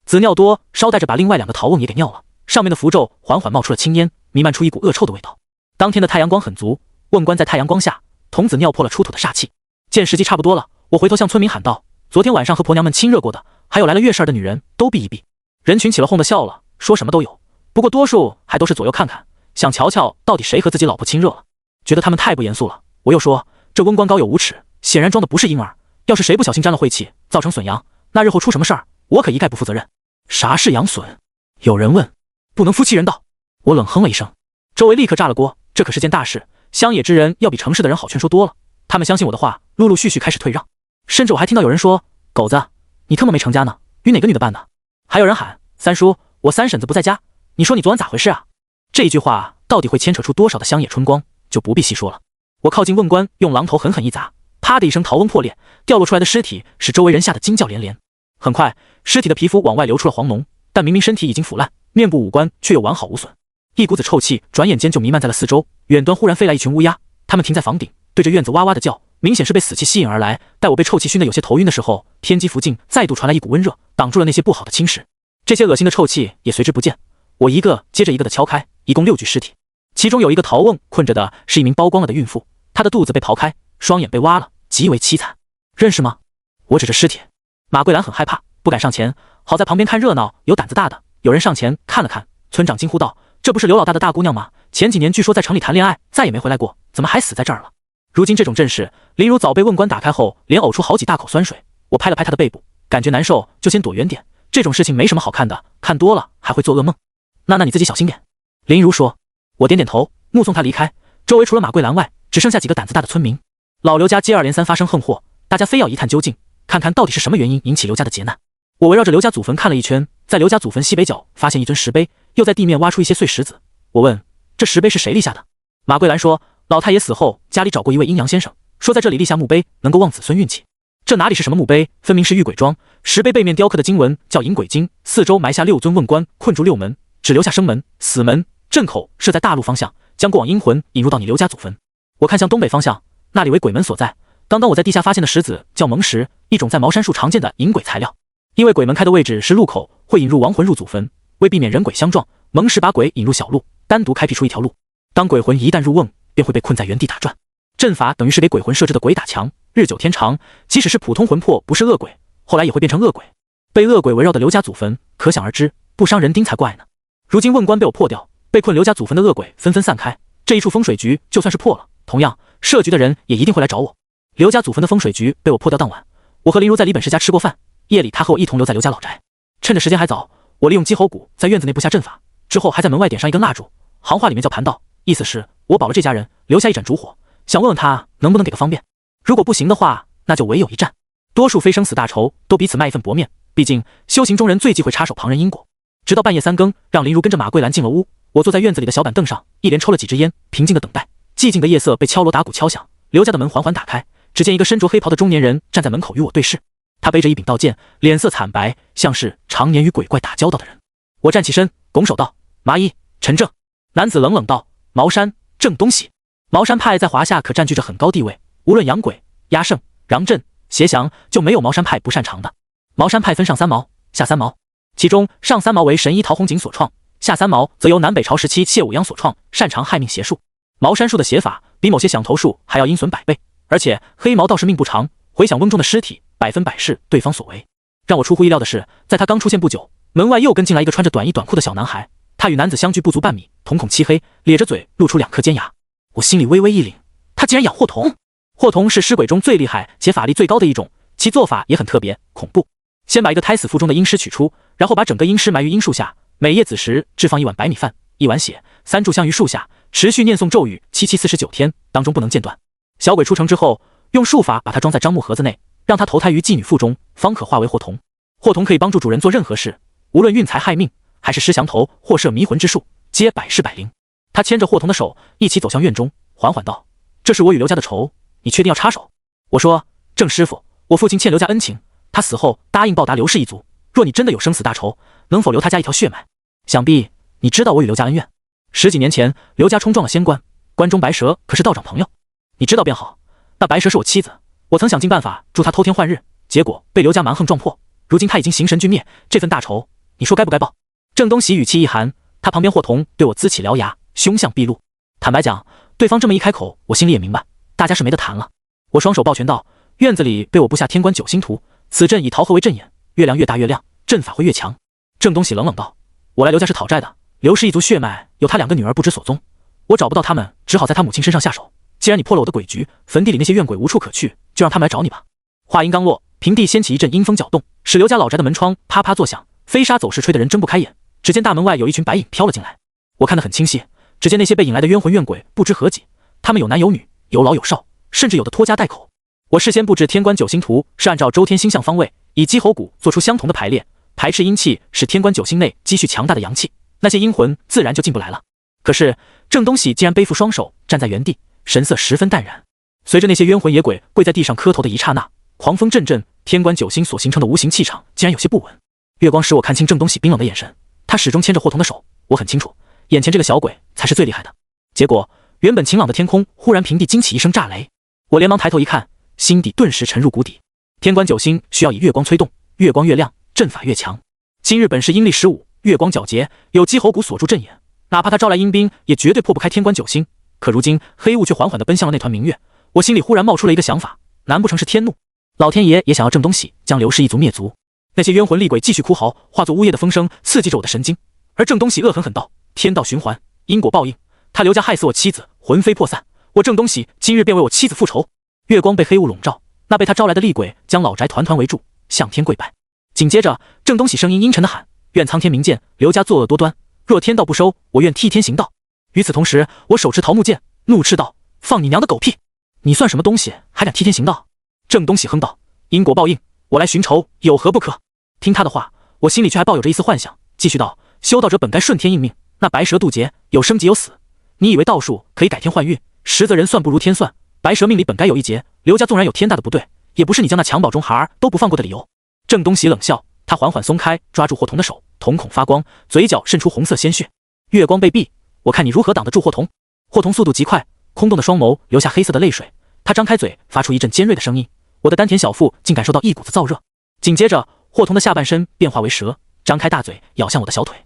子尿多，捎带着把另外2个陶瓮也给尿了，上面的符咒缓缓冒出了青烟，弥漫出一股恶臭的味道。当天的太阳光很足，瓮棺在太阳光下，童子尿破了出土的煞气。见时机差不多了，我回头向村民喊道：“昨天晚上和婆娘们亲热过的，还有来了月事儿的女人，都避一避。”人群起了哄的笑了，说什么都有，不过多数还都是左右看看，想瞧瞧到底谁和自己老婆亲热了。觉得他们太不严肃了，我又说：“这瓮棺高有无尺，显然装的不是婴儿，要是谁不小心沾了晦气，造成损阳，那日后出什么事儿，我可一概不负责任。”啥是阳损？有人问。不能夫妻人道。我冷哼了一声，周围立刻炸了锅，这可是件大事，乡野之人要比城市的人好劝说多了。他们相信我的话，陆陆续续开始退让，甚至我还听到有人说：“狗子，你他妈没成家呢，与哪个女的办呢？”还有人喊：“三叔，我三婶子不在家，你说你昨晚咋回事啊？”这一句话到底会牵扯出多少的乡野春光，就不必细说了。我靠近瓮棺，用榔头狠狠一砸，啪的一声，陶瓮破裂，掉落出来的尸体使周围人吓得惊叫连连。很快，尸体的皮肤往外流出了黄脓，但明明身体已经腐烂，面部五官却又完好无损。一股子臭气转眼间就弥漫在了四周。远端忽然飞来一群乌鸦，它们停在房顶，对着院子哇哇的叫，明显是被死气吸引而来。待我被臭气熏得有些头晕的时候，天机附近再度传来一股温热，挡住了那些不好的侵蚀。这些恶心的臭气也随之不见。我一个接着一个的敲开，一共6具尸体，其中有一个陶瓮困着的是一名剥光了的孕妇，她的肚子被刨开，双眼被挖了，极为凄惨。认识吗？我指着尸体。马桂兰很害怕，不敢上前，好在旁边看热闹有胆子大的，有人上前看了看。村长惊呼道：“这不是刘老大的大姑娘吗？前几年据说在城里谈恋爱，再也没回来过，怎么还死在这儿了？”如今这种阵势，林如早被瓮棺打开后，连呕出好几大口酸水。我拍了拍她的背部，感觉难受就先躲远点，这种事情没什么好看的，看多了还会做噩梦。那你自己小心点。林如说。我点点头，目送她离开。周围除了马桂兰外，只剩下几个胆子大的村民。老刘家接二连三发生横祸，大家非要一探究竟，看看到底是什么原因引起刘家的劫难。我围绕着刘家祖坟看了一圈，在刘家祖坟西北角发现一尊石碑，又在地面挖出一些碎石子。我问：“这石碑是谁立下的？”马桂兰说：“老太爷死后，家里找过一位阴阳先生，说在这里立下墓碑能够旺子孙运气。”这哪里是什么墓碑，分明是玉鬼庄。石碑背面雕刻的经文叫引鬼经，四周埋下6尊瓮棺，困住6门，只留下生门、死门、镇口，设在大路方向，将过往阴魂引入到你刘家祖坟。我看向东北方向，那里为鬼门所在。刚刚我在地下发现的石子叫蒙石，一种在茅山术常见的引鬼材料。因为鬼门开的位置是路口，会引入亡魂入祖坟，为避免人鬼相撞，蒙石把鬼引入小路，单独开辟出一条路。当鬼魂一旦入瓮，便会被困在原地打转。阵法等于是给鬼魂设置的鬼打墙，日久天长，即使是普通魂魄不是恶鬼，后来也会变成恶鬼。被恶鬼围绕的刘家祖坟，可想而知，不伤人丁才怪呢。如今瓮棺被我破掉，被困刘家祖坟的恶鬼纷纷散开，这一处风水局就算是破了，同样设局的人也一定会来找我。刘家祖坟的风水局被我破掉当晚，我和林如在李本氏家吃过饭，夜里他和我一同留在刘家老宅。趁着时间还早，我利用鸡吼鼓在院子内布下阵法，之后还在门外点上一根蜡烛，行话里面叫盘道，意思是我保了这家人，留下一盏烛火，想问问他能不能给个方便。如果不行的话，那就唯有一战。多数非生死大仇都彼此卖一份薄面，毕竟修行中人最忌讳插手旁人因果。直到半夜3更，让林如跟着马桂兰进了屋，我坐在院子里的小板凳上，一连抽了几支烟，平静的等待。寂静的夜色被敲锣打鼓敲响，刘家的门缓缓打开，只见一个身着黑袍的中年人站在门口与我对视。他背着一柄刀剑，脸色惨白，像是常年与鬼怪打交道的人。我站起身，拱手道：“麻衣，陈正。”男子冷冷道：“茅山，郑东喜。”茅山派在华夏可占据着很高地位，无论养鬼、压胜、禳镇、邪降，就没有茅山派不擅长的。茅山派分上三毛、下三毛，其中上三毛为神医陶弘景所创，下三毛则由南北朝时期谢武鞅所创，擅长害命邪术。茅山术的写法比某些响头术还要阴损100倍，而且黑毛道士命不长，回想瓮中的尸体100%是对方所为。让我出乎意料的是，在他刚出现不久，门外又跟进来一个穿着短衣短裤的小男孩，他与男子相距不足半米，瞳孔漆黑，咧着嘴露出2颗尖牙。我心里微微一凛，他竟然养霍童。霍童是尸鬼中最厉害且法力最高的一种，其做法也很特别恐怖。先把一个胎死腹中的阴尸取出，然后把整个阴尸埋于阴树下，每夜子时置放1碗白米饭、1碗血、3炷香于树下，持续念诵咒语749天，当中不能间断。小鬼出城之后，用术法把它装在樟木盒子内，让它投胎于妓女腹中，方可化为霍童。霍童可以帮助主人做任何事，无论运财害命，还是施降头或摄迷魂之术，皆百试百灵。他牵着霍童的手一起走向院中，缓缓道：“这是我与刘家的仇，你确定要插手？”我说：“郑师傅，我父亲欠刘家恩情，他死后答应报答刘氏一族，若你真的有生死大仇，能否留他家一条血脉？想必你知道我与刘家恩怨。10几年前，刘家冲撞了仙关，关中白蛇可是道长朋友，你知道便好。那白蛇是我妻子，我曾想尽办法助她偷天换日，结果被刘家蛮横撞破，如今她已经形神俱灭，这份大仇，你说该不该报？”郑东喜语气一寒，他旁边霍童对我呲起獠牙，凶相毕露。坦白讲，对方这么一开口，我心里也明白，大家是没得谈了。我双手抱拳道：“院子里被我布下天官9星图，此阵以桃核为阵眼，月亮越大越亮，阵法会越强。”郑东喜冷冷道：“我来刘家是讨债的，刘氏一族血脉有他2个女儿不知所踪，我找不到他们，只好在他母亲身上下手。既然你破了我的诡局，坟地里那些怨鬼无处可去，就让他们来找你吧。”话音刚落，平地掀起一阵阴风搅动，使刘家老宅的门窗啪啪作响，飞沙走石吹得人睁不开眼。只见大门外有一群白影飘了进来，我看得很清晰，只见那些被引来的冤魂怨鬼不知何几，他们有男有女，有老有少，甚至有的拖家带口。我事先布置天官9星图，是按照周天星象方位，以鸡喉骨做出相同的排列，排斥阴气，使天官9星内积蓄强大的阳气，那些阴魂自然就进不来了。可是郑东喜竟然背负双手站在原地，神色十分淡然。随着那些冤魂野鬼跪在地上磕头的一刹那，狂风阵阵，天官9星所形成的无形气场竟然有些不稳。月光使我看清郑东喜冰冷的眼神，他始终牵着霍童的手，我很清楚，眼前这个小鬼才是最厉害的。结果原本晴朗的天空忽然平地惊起一声炸雷，我连忙抬头一看，心底顿时沉入谷底。天官9星需要以月光催动，月光越亮，阵法越强。今日本是阴历15，月光皎洁，有鸡喉骨锁住阵眼，哪怕他招来阴兵，也绝对破不开天官9星。可如今黑雾却缓缓地奔向了那团明月，我心里忽然冒出了一个想法，难不成是天怒？老天爷也想要郑东喜将刘氏一族灭族？那些冤魂厉鬼继续哭嚎，化作呜咽的风声，刺激着我的神经。而郑东喜恶狠狠道：“天道循环，因果报应，他刘家害死我妻子，魂飞魄散，我郑东喜今日便为我妻子复仇。”月光被黑雾笼罩，那被他招来的厉鬼将老宅团团围住，向天跪拜。紧接着郑东喜声音阴沉地喊：“愿苍天明鉴，刘家作恶多端，若天道不收，我愿替天行道。”与此同时，我手持桃木剑，怒斥道：“放你娘的狗屁！你算什么东西，还敢替天行道？”郑东喜哼道：“因果报应，我来寻仇，有何不可？”听他的话，我心里却还抱有着一丝幻想，继续道：“修道者本该顺天应命，那白蛇渡劫，有生即有死。你以为道术可以改天换运，实则人算不如天算。白蛇命里本该有一劫，刘家纵然有天大的不对，也不是你将那襁褓中孩儿都不放过的理由。”郑东喜冷笑，他缓缓松开抓住霍童的手，瞳孔发光，嘴角渗出红色鲜血。月光被闭，我看你如何挡得住霍童。霍童速度极快，空洞的双眸流下黑色的泪水，他张开嘴发出一阵尖锐的声音，我的丹田小腹竟感受到一股子燥热。紧接着霍童的下半身变化为蛇，张开大嘴咬向我的小腿，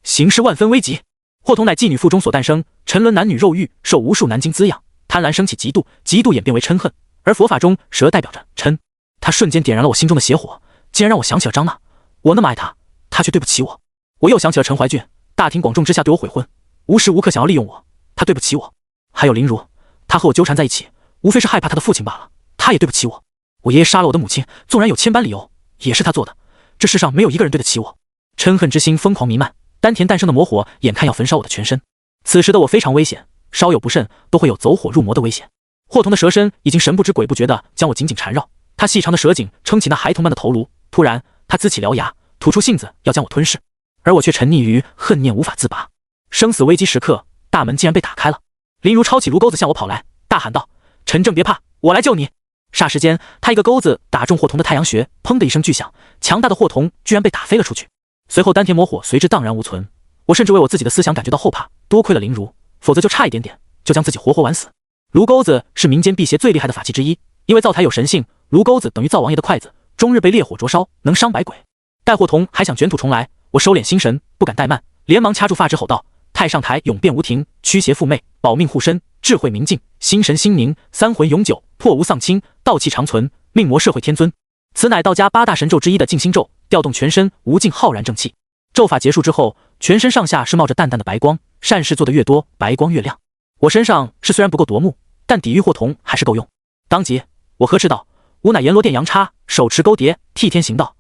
形势万分危急。霍童乃妓女腹中所诞生，沉沦男女肉欲，受无数男精滋养，贪婪升起嫉妒，嫉妒演变为嗔恨，而佛法中蛇代表着嗔。他瞬间点燃了我心中的邪火，竟然让我想起了张娜，我那么爱她，她却对不起我。我又想起了陈怀俊，大庭广众之下对我悔婚，无时无刻想要利用我，他对不起我。还有林如，他和我纠缠在一起，无非是害怕他的父亲罢了，他也对不起我。我爷爷杀了我的母亲，纵然有千般理由，也是他做的，这世上没有一个人对得起我。嗔恨之心疯狂弥漫，丹田诞生的魔火眼看要焚烧我的全身。此时的我非常危险，稍有不慎都会有走火入魔的危险。霍童的蛇身已经神不知鬼不觉地将我紧紧缠绕，他细长的蛇颈撑起那孩童般的头颅，突然他呲起獠牙，吐出信子要将我吞噬，而我却沉溺于恨念无法自拔。生死危机时刻，大门竟然被打开了。林如抄起炉钩子向我跑来，大喊道：“陈正别怕，我来救你！”霎时间，他一个钩子打中霍童的太阳穴，砰的一声巨响，强大的霍童居然被打飞了出去。随后丹田魔火随之荡然无存。我甚至为我自己的思想感觉到后怕，多亏了林如，否则就差一点点就将自己活活玩死。炉钩子是民间辟邪最厉害的法器之一，因为灶台有神性，炉钩子等于灶王爷的筷子，终日被烈火灼烧，能伤百鬼。待霍童还想卷土重来，我收敛心神，不敢怠慢，连忙掐住发指吼道：“太上台永变无庭，驱邪附媚，保命护身，智慧明镜，心神心宁，三魂永久，破无丧亲，道气长存，命魔社会天尊。”此乃道家8大神咒之一的静心咒，调动全身无尽浩然正气。咒法结束之后，全身上下是冒着淡淡的白光，善事做得越多，白光越亮。我身上是虽然不够夺目，但抵御霍童还是够用。当即我呵斥道：“吾乃阎罗殿杨叉，手持勾碟，替天行道。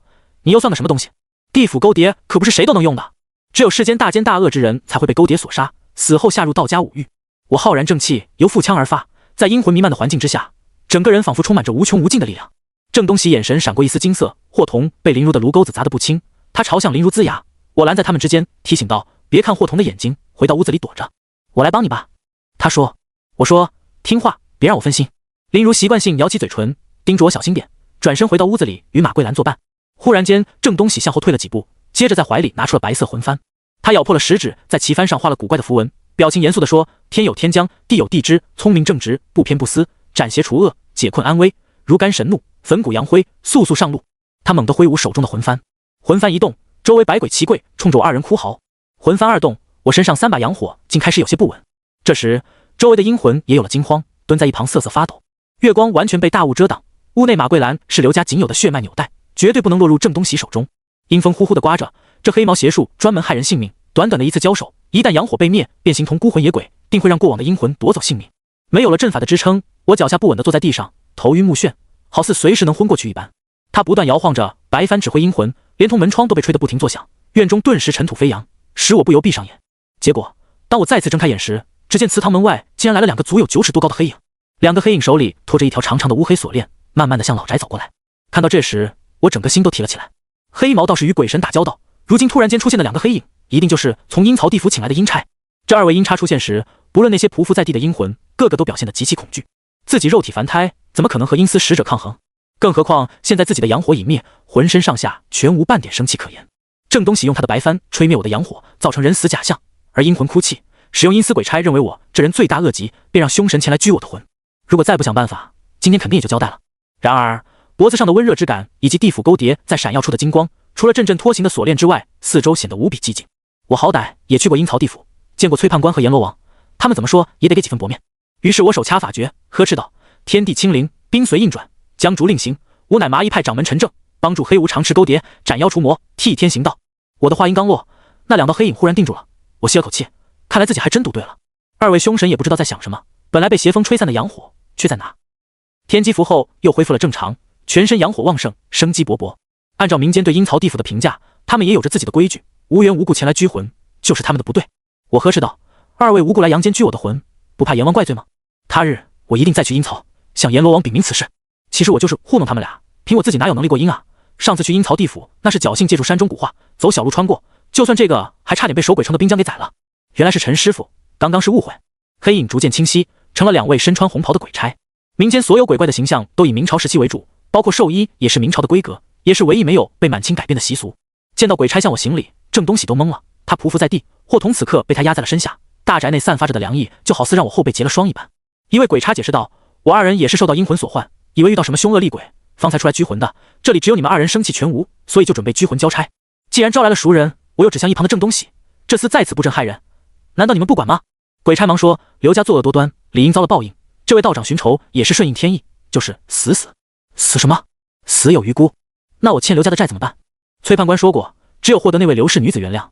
你又算个什么东西？地府勾碟可不是谁都能用的，只有世间大奸大恶之人才会被勾碟所杀，死后下入道家五狱。”我浩然正气由腹腔而发，在阴魂弥漫的环境之下，整个人仿佛充满着无穷无尽的力量。郑东喜眼神闪过一丝金色，霍童被林如的炉钩子砸得不轻，他朝向林如龇牙，我拦在他们之间，提醒道：“别看霍童的眼睛，回到屋子里躲着，我来帮你吧。”他说：“我说听话，别让我分心。”林如习惯性咬起嘴唇，叮嘱我小心点，转身回到屋子里与马桂兰作伴。忽然间，郑东喜向后退了几步，接着在怀里拿出了白色魂幡，他咬破了食指，在旗幡上画了古怪的符文，表情严肃地说：“天有天将，地有地支，聪明正直，不偏不私，斩邪除恶，解困安危，如干神怒，焚骨扬灰，速速上路。”他猛地挥舞手中的魂幡，魂幡一动，周围百鬼齐跪，冲着我二人哭嚎。魂幡二动，我身上3把阳火竟开始有些不稳。这时，周围的阴魂也有了惊慌，蹲在一旁瑟瑟发抖。月光完全被大雾遮挡，屋内马桂兰是刘家仅有的血脉纽带，绝对不能落入郑东喜手中。阴风呼呼地刮着，这黑毛邪术专门害人性命，短短的一次交手，一旦阳火被灭，便形同孤魂野鬼，定会让过往的阴魂夺走性命。没有了阵法的支撑，我脚下不稳地坐在地上，头晕目眩，好似随时能昏过去一般。他不断摇晃着白帆指挥阴魂，连同门窗都被吹得不停作响，院中顿时尘土飞扬，使我不由闭上眼。结果当我再次睁开眼时，只见祠堂门外竟然来了2个足有9尺多高的黑影，2个黑影手里拖着一条长长的乌黑锁链，慢慢地向老宅走过来。看到这时，我整个心都提了起来。黑毛道士与鬼神打交道，如今突然间出现的2个黑影，一定就是从阴曹地府请来的阴差。这2位阴差出现时，不论那些匍匐在地的阴魂，个个都表现得极其恐惧。自己肉体凡胎，怎么可能和阴司使者抗衡？更何况现在自己的阳火已灭，浑身上下全无半点生气可言。郑东喜用他的白帆吹灭我的阳火，造成人死假象，而阴魂哭泣，使用阴司鬼差认为我这人罪大恶极，便让凶神前来拘我的魂。如果再不想办法，今天肯定也就交代了。然而脖子上的温热之感以及地府勾碟在闪耀处的金光，除了阵阵拖行的锁链之外，四周显得无比寂静。我好歹也去过阴曹地府，见过崔判官和阎罗王，他们怎么说也得给几分薄面。于是我手掐法诀，呵斥道：“天地清灵，兵随应转，将逐令行。吾乃麻衣派掌门陈正，帮助黑无常持勾碟，斩妖除魔，替天行道。”我的话音刚落，那2道黑影忽然定住了。我吸了口气，看来自己还真赌对了。2位凶神也不知道在想什么，本来被邪风吹散的阳火却在哪？天机符后又恢复了正常，全身阳火旺盛，生机勃勃。按照民间对阴曹地府的评价，他们也有着自己的规矩，无缘无故前来拘魂，就是他们的不对。我呵斥道：“2位无故来阳间拘我的魂，不怕阎王怪罪吗？他日我一定再去阴曹，向阎罗王禀明此事。”其实我就是糊弄他们俩，凭我自己哪有能力过阴啊？上次去阴曹地府，那是侥幸借助山中古画，走小路穿过，就算这个还差点被守鬼城的兵将给宰了。原来是陈师傅，刚刚是误会。黑影逐渐清晰，成了2位身穿红袍的鬼差。民间所有鬼怪的形象都以明朝时期为主，包括寿衣也是明朝的规格，也是唯一没有被满清改变的习俗。见到鬼差向我行礼，郑东喜都懵了，他匍匐在地，霍童此刻被他压在了身下，大宅内散发着的凉意，就好似让我后背结了霜一般。一位鬼差解释道：“我2人也是受到阴魂所唤，以为遇到什么凶恶厉鬼，方才出来拘魂的。这里只有你们2人生气全无，所以就准备拘魂交差。既然招来了熟人，我又指向一旁的郑东喜，这厮在此布阵害人，难道你们不管吗？”鬼差忙说：“刘家作恶多端，理应遭了报应。这位道长寻仇也是顺应天意，就是死什么？死有余辜。那我欠刘家的债怎么办？”崔判官说过，只有获得那位刘氏女子原谅，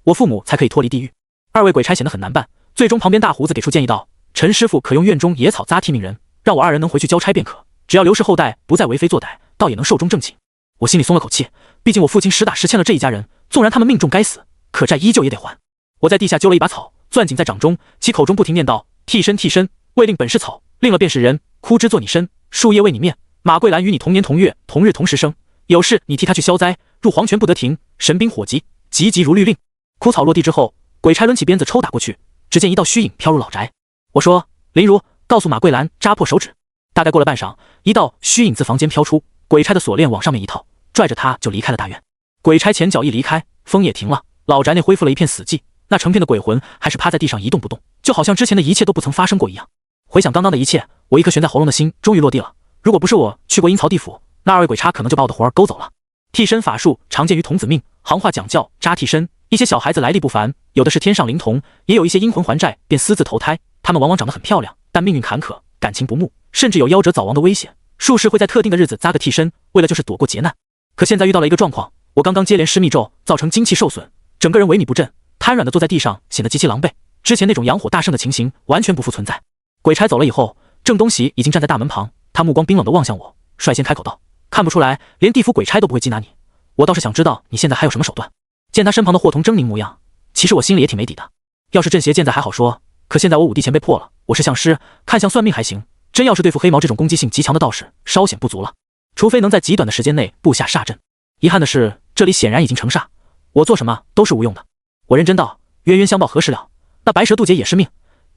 我父母才可以脱离地狱。2位鬼差显得很难办，最终旁边大胡子给出建议道：“陈师傅可用院中野草扎替命人，让我2人能回去交差便可。只要刘氏后代不再为非作歹，倒也能寿终正寝。”我心里松了口气，毕竟我父亲实打实欠了这一家人，纵然他们命中该死，可债依旧也得还。我在地下揪了一把草，攥紧在掌中，其口中不停念道：“替身替身，未令本是草，令了便是人。枯枝做你身，树叶为你面。马桂兰与你同年同月同日同时生，有事你替他去消灾。入黄泉不得停，神兵火急，急急如律令。”枯草落地之后，鬼差抡起鞭子抽打过去，只见一道虚影飘入老宅。我说：“林如，告诉马桂兰扎破手指。”大概过了半晌，一道虚影自房间飘出，鬼差的锁链往上面一套，拽着他就离开了大院。鬼差前脚一离开，风也停了，老宅内恢复了一片死寂。那成片的鬼魂还是趴在地上一动不动，就好像之前的一切都不曾发生过一样。回想刚刚的一切，我一颗悬在喉咙的心终于落地了。如果不是我去过阴曹地府，那2位鬼差可能就把我的魂儿勾走了。替身法术常见于童子命，行话讲叫扎替身。一些小孩子来历不凡，有的是天上灵童，也有一些阴魂还债便私自投胎。他们往往长得很漂亮，但命运坎坷，感情不睦，甚至有夭折早亡的危险。术士会在特定的日子扎个替身，为了就是躲过劫难。可现在遇到了一个状况，我刚刚接连施密咒，造成精气受损，整个人萎靡不振，瘫软的坐在地上，显得极其狼狈。之前那种阳火大盛的情形完全不复存在。鬼差走了以后，郑东喜已经站在大门旁，他目光冰冷地望向我，率先开口道：“看不出来，连地府鬼差都不会缉拿你。我倒是想知道你现在还有什么手段。”见他身旁的霍童狰狞模样，其实我心里也挺没底的。要是镇邪健在还好说，可现在我武帝前被破了，我是相师，看相算命还行，真要是对付黑毛这种攻击性极强的道士，稍显不足了。除非能在极短的时间内布下煞阵。遗憾的是，这里显然已经成煞，我做什么都是无用的。我认真道：“冤冤相报何时了？那白蛇渡劫也是命，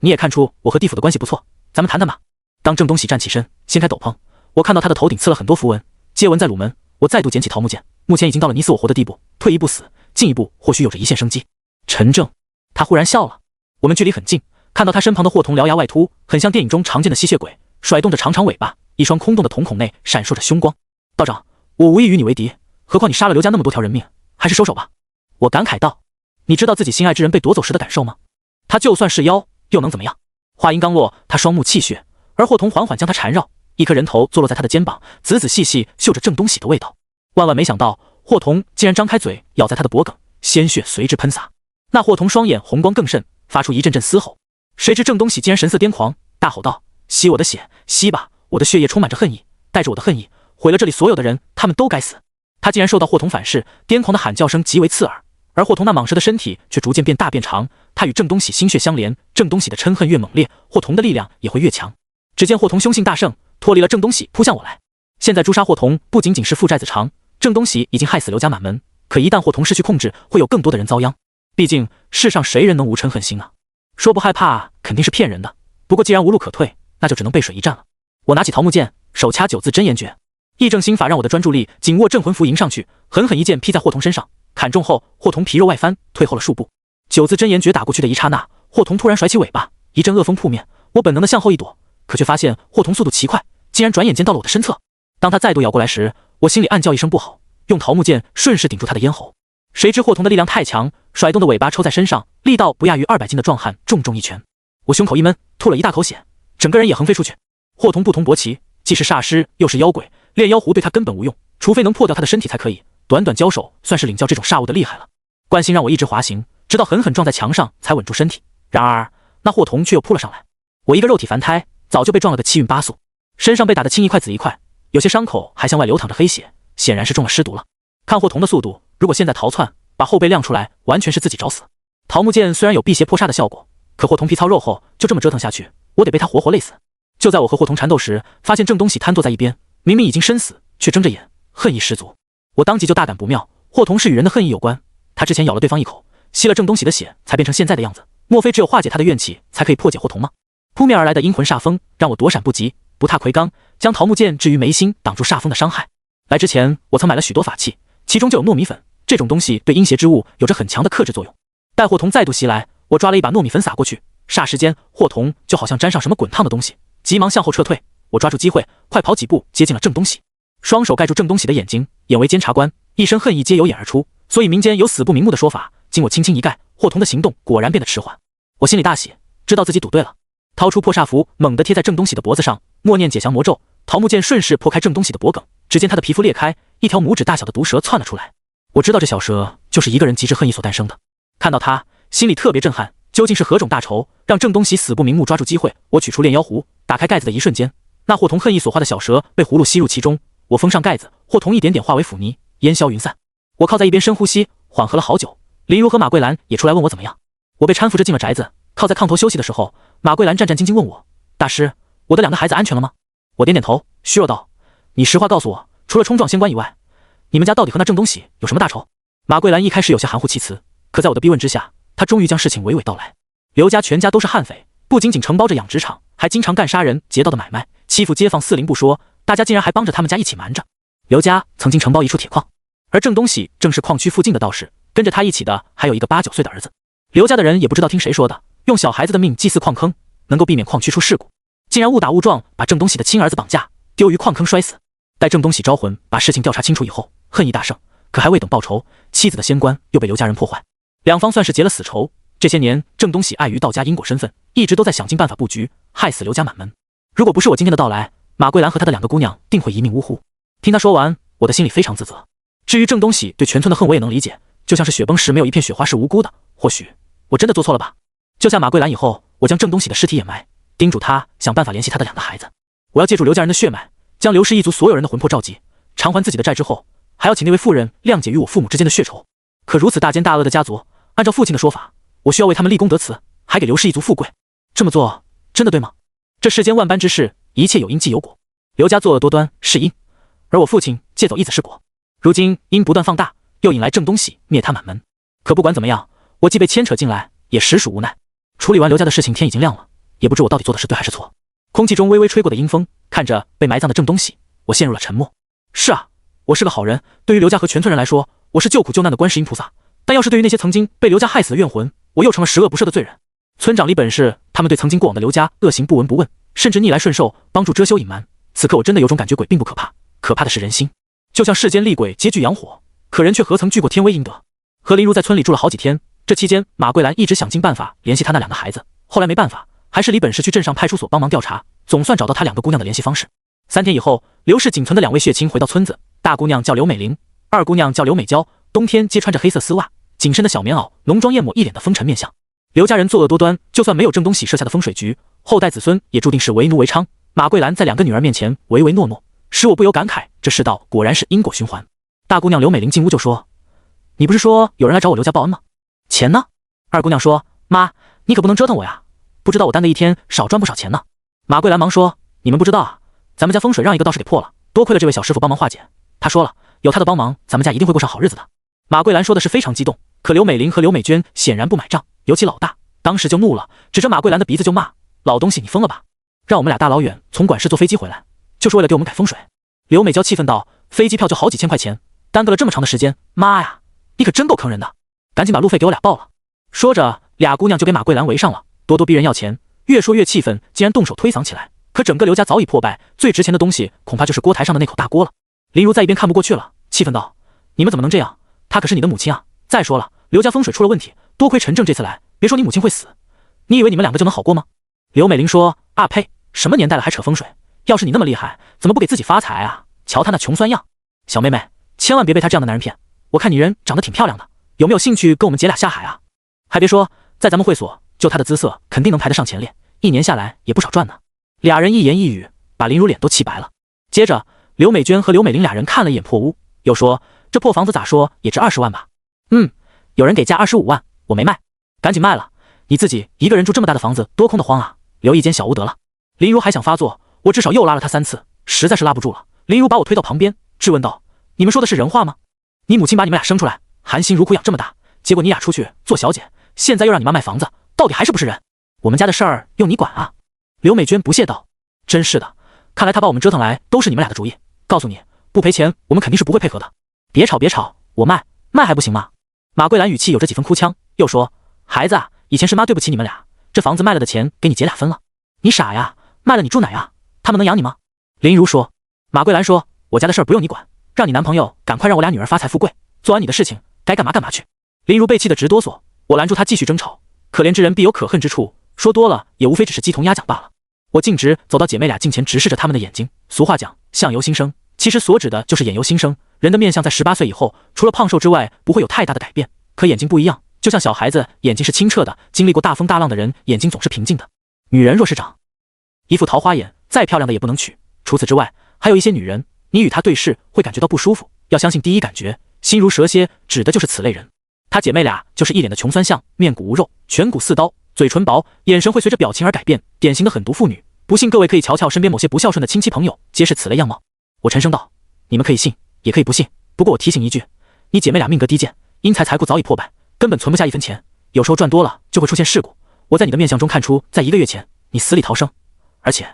你也看出我和地府的关系不错，咱们谈谈吧。”当郑东喜站起身，掀开斗篷，我看到他的头顶刺了很多符文，接纹在鲁门。我再度捡起桃木剑，目前已经到了你死我活的地步，退一步死，进一步或许有着一线生机。陈正，他忽然笑了。我们距离很近，看到他身旁的霍童獠牙外凸，很像电影中常见的吸血鬼，甩动着长长尾巴，一双空洞的瞳孔内闪烁着凶光。道长，我无意与你为敌，何况你杀了刘家那么多条人命，还是收手吧。我感慨道。你知道自己心爱之人被夺走时的感受吗？他就算是妖，又能怎么样？话音刚落，他双目泣血，而霍童缓缓将他缠绕，一颗人头坐落在他的肩膀，仔仔细细嗅着郑东喜的味道。万万没想到，霍童竟然张开嘴咬在他的脖颈，鲜血随之喷洒。那霍童双眼红光更甚，发出一阵阵嘶吼。谁知郑东喜竟然神色癫狂，大吼道：“吸我的血，吸吧！我的血液充满着恨意，带着我的恨意，毁了这里所有的人，他们都该死！”他竟然受到霍童反噬，癫狂的喊叫声极为刺耳，而霍童那蟒蛇的身体却逐渐变大变长。他与郑东喜心血相连，郑东喜的嗔恨越猛烈，霍童的力量也会越强。只见霍童凶性大盛，脱离了郑东喜，扑向我来。现在诛杀霍童不仅仅是父债子偿，郑东喜已经害死刘家满门，可一旦霍童失去控制，会有更多的人遭殃。毕竟世上谁人能无嗔恨心啊？说不害怕肯定是骗人的。不过既然无路可退，那就只能背水一战了。我拿起桃木剑，手掐9字真言诀，翳正心法让我的专注力紧握镇魂符迎上去，狠狠一剑劈在霍童身上，砍中后，霍童皮肉外翻，退后了数步。9字真言诀打过去的一刹那，霍童突然甩起尾巴，一阵恶风扑面，我本能的向后一躲，可却发现霍童速度奇快，竟然转眼间到了我的身侧。当他再度咬过来时，我心里暗叫一声不好，用桃木剑顺势顶住他的咽喉。谁知霍童的力量太强，甩动的尾巴抽在身上，力道不亚于200斤的壮汉重重一拳。我胸口一闷，吐了一大口血，整个人也横飞出去。霍童不同伯奇，既是煞师又是妖鬼，炼妖壶对他根本无用，除非能破掉他的身体才可以。短短交手，算是领教这种煞物的厉害了。惯性让我一直滑行，直到狠狠撞在墙上才稳住身体。然而那霍童却又扑了上来，我一个肉体凡胎，早就被撞了个七晕八素，身上被打得青一块紫一块，有些伤口还向外流淌着黑血，显然是中了尸毒了。看霍童的速度，如果现在逃窜，把后背亮出来，完全是自己找死。桃木剑虽然有辟邪破煞的效果，可霍童皮糙肉厚，就这么折腾下去，我得被他活活累死。就在我和霍童缠斗时，发现郑东喜瘫坐在一边，明明已经身死，却睁着眼，恨意十足。我当即就大感不妙，霍童是与人的恨意有关，他之前咬了对方一口，吸了郑东喜的血，才变成现在的样子。莫非只有化解他的怨气，才可以破解霍童吗？扑面而来的阴魂煞风让我躲闪不及，不踏魁罡，将桃木剑置于眉心，挡住煞风的伤害。来之前，我曾买了许多法器，其中就有糯米粉，这种东西对阴邪之物有着很强的克制作用。待霍童再度袭来，我抓了一把糯米粉撒过去，霎时间，霍童就好像沾上什么滚烫的东西，急忙向后撤退。我抓住机会，快跑几步接近了郑东喜，双手盖住郑东喜的眼睛，眼为监察官，一身恨意皆由眼而出。所以民间有死不瞑目的说法，经我轻轻一盖，霍童的行动果然变得迟缓。我心里大喜，知道自己赌对了，掏出破煞符，猛地贴在郑东喜的脖子上，默念解降魔咒，桃木剑顺势破开郑东喜的脖颈，只见他的皮肤裂开，一条拇指大小的毒蛇窜了出来。我知道这小蛇就是一个人极致恨意所诞生的，看到他心里特别震撼，究竟是何种大仇，让郑东喜死不瞑目？抓住机会，我取出炼妖壶，打开盖子的一瞬间，那霍童恨意所化的小蛇被葫芦吸入其中，我封上盖子，霍童一点点化为腐泥，烟消云散。我靠在一边深呼吸，缓和了好久。林如和马桂兰也出来问我怎么样。我被搀扶着进了宅子，靠在炕头休息的时候，马桂兰战战兢兢问我：“大师，我的2个孩子安全了吗？”我点点头，虚弱道：“你实话告诉我，除了冲撞仙官以外，你们家到底和那郑东喜有什么大仇？”马桂兰一开始有些含糊其辞，可在我的逼问之下，他终于将事情娓娓道来。刘家全家都是悍匪，不仅仅承包着养殖场，还经常干杀人劫盗的买卖，欺负街坊四邻不说，大家竟然还帮着他们家一起瞒着。刘家曾经承包一处铁矿，而郑东喜正是矿区附近的道士，跟着他一起的还有一个8、9岁的儿子。刘家的人也不知道听谁说的，用小孩子的命祭祀矿坑，能够避免矿区出事故，竟然误打误撞把郑东喜的亲儿子绑架，丢于矿坑摔死。待郑东喜招魂，把事情调查清楚以后，恨意大盛，可还未等报仇，妻子的仙棺又被刘家人破坏，两方算是结了死仇。这些年，郑东喜碍于道家因果身份，一直都在想尽办法布局，害死刘家满门。如果不是我今天的到来，马桂兰和她的2个姑娘定会一命呜呼。听他说完，我的心里非常自责。至于郑东喜对全村的恨，我也能理解，就像是雪崩时没有一片雪花是无辜的。或许我真的做错了吧。救下马桂兰以后，我将郑东喜的尸体掩埋，叮嘱他想办法联系他的2个孩子。我要借助刘家人的血脉，将刘氏一族所有人的魂魄召集，偿还自己的债之后，还要请那位妇人谅解与我父母之间的血仇。可如此大奸大恶的家族，按照父亲的说法，我需要为他们立功得慈，还给刘氏一族富贵。这么做真的对吗？这世间万般之事，一切有因即有果。刘家作恶多端是因，而我父亲借走义子是果。如今因不断放大，又引来郑东喜灭他满门。可不管怎么样，我既被牵扯进来，也实属无奈。处理完刘家的事情，天已经亮了，也不知我到底做的是对还是错。空气中微微吹过的阴风，看着被埋葬的郑东喜，我陷入了沉默。是啊，我是个好人，对于刘家和全村人来说，我是救苦救难的观世音菩萨。但要是对于那些曾经被刘家害死的怨魂，我又成了十恶不赦的罪人。村长李本是他们对曾经过往的刘家恶行不闻不问，甚至逆来顺受，帮助遮羞隐瞒。此刻我真的有种感觉，鬼并不可怕，可怕的是人心。就像世间厉鬼皆惧阳火，可人却何曾惧过天威阴德。和林如在村里住了好几天，这期间马桂兰一直想尽办法联系他那2个孩子，后来没办法，还是李本是去镇上派出所帮忙调查，总算找到他2个姑娘的联系方式。3天以后，刘氏仅存的2位血亲回到村子，大姑娘叫刘美玲，2姑娘叫刘美娇，冬天皆穿着黑色丝袜，紧身的小棉袄，浓妆艳抹，一脸的风尘面相。刘家人作恶多端，就算没有郑东喜设下的风水局，后代子孙也注定是为奴为娼。马桂兰在2个女儿面前唯唯诺诺，使我不由感慨，这世道果然是因果循环。大姑娘刘美玲进屋就说：“你不是说有人来找我刘家报恩吗？钱呢？”2姑娘说：“妈，你可不能折腾我呀，不知道我单的一天少赚不少钱呢。”马桂兰忙说：“你们不知道啊，咱们家风水让一个道士给破了，多亏了这位小师傅帮忙化解。他说了，有他的帮忙，咱们家一定会过上好日子的。”马桂兰说的是非常激动，可刘美玲和刘美娟显然不买账，尤其老大当时就怒了，指着马桂兰的鼻子就骂：“老东西，你疯了吧？让我们俩大老远从管事坐飞机回来，就是为了给我们改风水。”刘美娇气愤道：“飞机票就好几千块钱，耽搁了这么长的时间，妈呀，你可真够坑人的，赶紧把路费给我俩报了。”说着，2姑娘就给马桂兰围上了，咄咄逼人要钱，越说越气愤，竟然动手推搡起来。可整个刘家早已破败，最值钱的东西恐怕就是锅台上的那口大锅了。林如在一边看不过去了，气愤道：“你们怎么能这样？她可是你的母亲啊！再说了，刘家风水出了问题，多亏陈正这次来，别说你母亲会死，你以为你们2个就能好过吗？”刘美玲说：“啊呸，什么年代了还扯风水？要是你那么厉害，怎么不给自己发财啊？瞧他那穷酸样！小妹妹，千万别被他这样的男人骗。我看你人长得挺漂亮的，有没有兴趣跟我们姐俩下海啊？还别说，在咱们会所，就他的姿色，肯定能排得上前列，1年下来也不少赚呢。”俩人一言一语，把林如脸都气白了。接着，刘美娟和刘美玲俩人看了一眼破屋，又说：“这破房子咋说也值20万吧？”“有人给价25万，我没卖，赶紧卖了。你自己一个人住这么大的房子，多空得慌啊，留一间小屋得了。”林如还想发作，我至少又拉了她3次，实在是拉不住了。林如把我推到旁边，质问道：“你们说的是人话吗？你母亲把你们俩生出来，含辛茹苦养这么大，结果你俩出去做小姐，现在又让你妈卖房子，到底还是不是人？我们家的事儿用你管啊？”刘美娟不屑道：“真是的，看来他把我们折腾来都是你们俩的主意。告诉你，不赔钱，我们肯定是不会配合的。别吵别吵，我卖还不行吗？”马桂兰语气有着几分哭腔，又说：“孩子啊，以前是妈对不起你们俩，这房子卖了的钱给你姐俩分了。你傻呀，卖了你住哪呀？他们能养你吗？”林如说。马桂兰说：“我家的事儿不用你管，让你男朋友赶快让我俩女儿发财富贵，做完你的事情，该干嘛干嘛去。”林如被气得直哆嗦，我拦住她继续争吵。可怜之人必有可恨之处，说多了也无非只是鸡同鸭讲罢了。我径直走到姐妹俩近前，直视着她们的眼睛。俗话讲相由心生，其实所指的就是眼由心生。人的面相在18岁以后，除了胖瘦之外，不会有太大的改变。可眼睛不一样，就像小孩子眼睛是清澈的，经历过大风大浪的人眼睛总是平静的。女人若是长一副桃花眼，再漂亮的也不能娶。除此之外，还有一些女人，你与她对视会感觉到不舒服，要相信第一感觉，心如蛇蝎，指的就是此类人。她姐妹俩就是一脸的穷酸相，面骨无肉，颧骨似刀，嘴唇薄，眼神会随着表情而改变，典型的狠毒妇女。不信各位可以瞧瞧身边某些不孝顺的亲戚朋友，皆是此类样貌。我沉声道：“你们可以信，也可以不信，不过我提醒一句，你姐妹俩命格低贱，因财财库早已破败，根本存不下1分钱。有时候赚多了就会出现事故。我在你的面相中看出，在1个月前你死里逃生，而且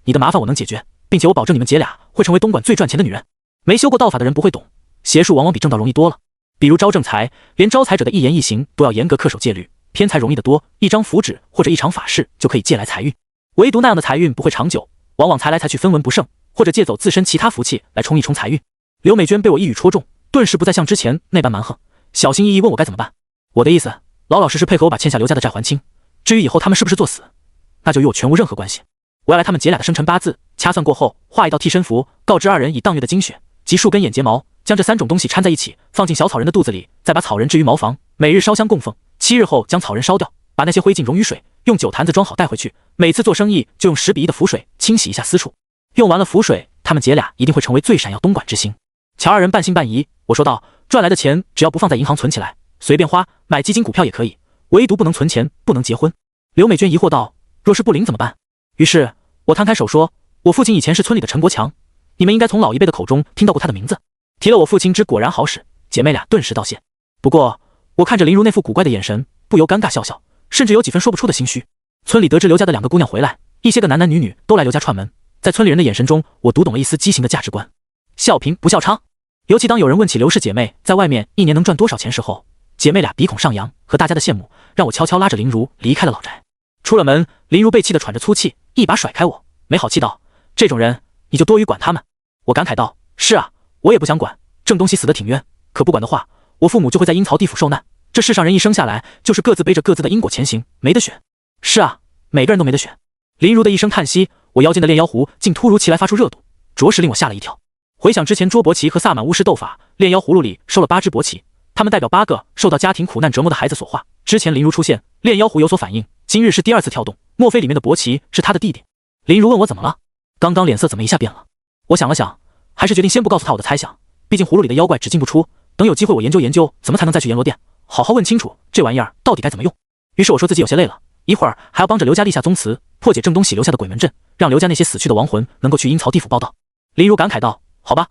你的麻烦我能解决，并且我保证你们姐俩会成为东莞最赚钱的女人。没修过道法的人不会懂，邪术往往比正道容易多了。比如招正财，连招财者的一言一行都要严格恪守戒律，偏财容易得多，一张符纸或者一场法事就可以借来财运。唯独那样的财运不会长久，往往财来财去分文不剩，或者借走自身其他福气来冲一冲财运。刘美娟被我一语戳中，顿时不再像之前那般蛮横，小心翼翼问我该怎么办。我的意思，老老实实配合我把欠下刘家的债还清，至于以后他们是不是作死，那就与我全无任何关系。我要来他们姐俩的生辰八字，掐算过后画一道替身符，告知2人以当月的精血及数根眼睫毛，将这3种东西掺在一起，放进小草人的肚子里，再把草人置于茅房，每日烧香供奉，7日后将草人烧掉，把那些灰烬溶于水，用酒坛子装好带回去，每次做生意就用10比1的符水清洗一下私处。用完了符水，他们姐俩一定会成为最闪耀东莞之星。乔2人半信半疑，我说道，赚来的钱只要不放在银行存起来，随便花，买基金股票也可以，唯独不能存钱，不能结婚。刘美娟疑惑道，若是不灵怎么办？于是我摊开手说，我父亲以前是村里的陈国强，你们应该从老一辈的口中听到过他的名字。提了我父亲之果然好使，姐妹俩顿时道谢。不过我看着林如那副古怪的眼神，不由尴尬笑笑，甚至有几分说不出的心虚。村里得知刘家的2个姑娘回来，一些个男男女女都来刘家串门，在村里人的眼神中，我读懂了一丝畸形的价值观，笑贫不笑娼。尤其当有人问起刘氏姐妹在外面1年能赚多少钱时候，姐妹俩鼻孔上扬，和大家的羡慕让我悄悄拉着林如离开了老宅。出了门，林如被气得喘着粗气，一把甩开我，没好气道，这种人你就多余管他们。我感慨道，是啊，我也不想管，挣东西死得挺冤，可不管的话，我父母就会在阴曹地府受难，这世上人一生下来就是各自背着各自的因果前行，没得选。是啊，每个人都没得选。林如的一声叹息，我腰间的炼妖壶竟突如其来发出热度，着实令我吓了一跳。回想之前捉伯奇和萨满巫师斗法，炼妖葫芦里收了8只伯奇，他们代表8个受到家庭苦难折磨的孩子所化。之前林如出现，炼妖壶有所反应，今日是第2次跳动，莫非里面的伯奇是他的弟弟？林如问我怎么了，刚刚脸色怎么一下变了？我想了想，还是决定先不告诉他我的猜想，毕竟葫芦里的妖怪只进不出，等有机会我研究研究怎么才能再去阎罗殿，好好问清楚这玩意儿到底该怎么用。于是我说自己有些累了，一会儿还要帮着刘家立下宗祠，破解郑东喜留下的鬼门阵，让刘家那些死去的亡魂能够去阴曹地府报道。林如感慨道，好吧，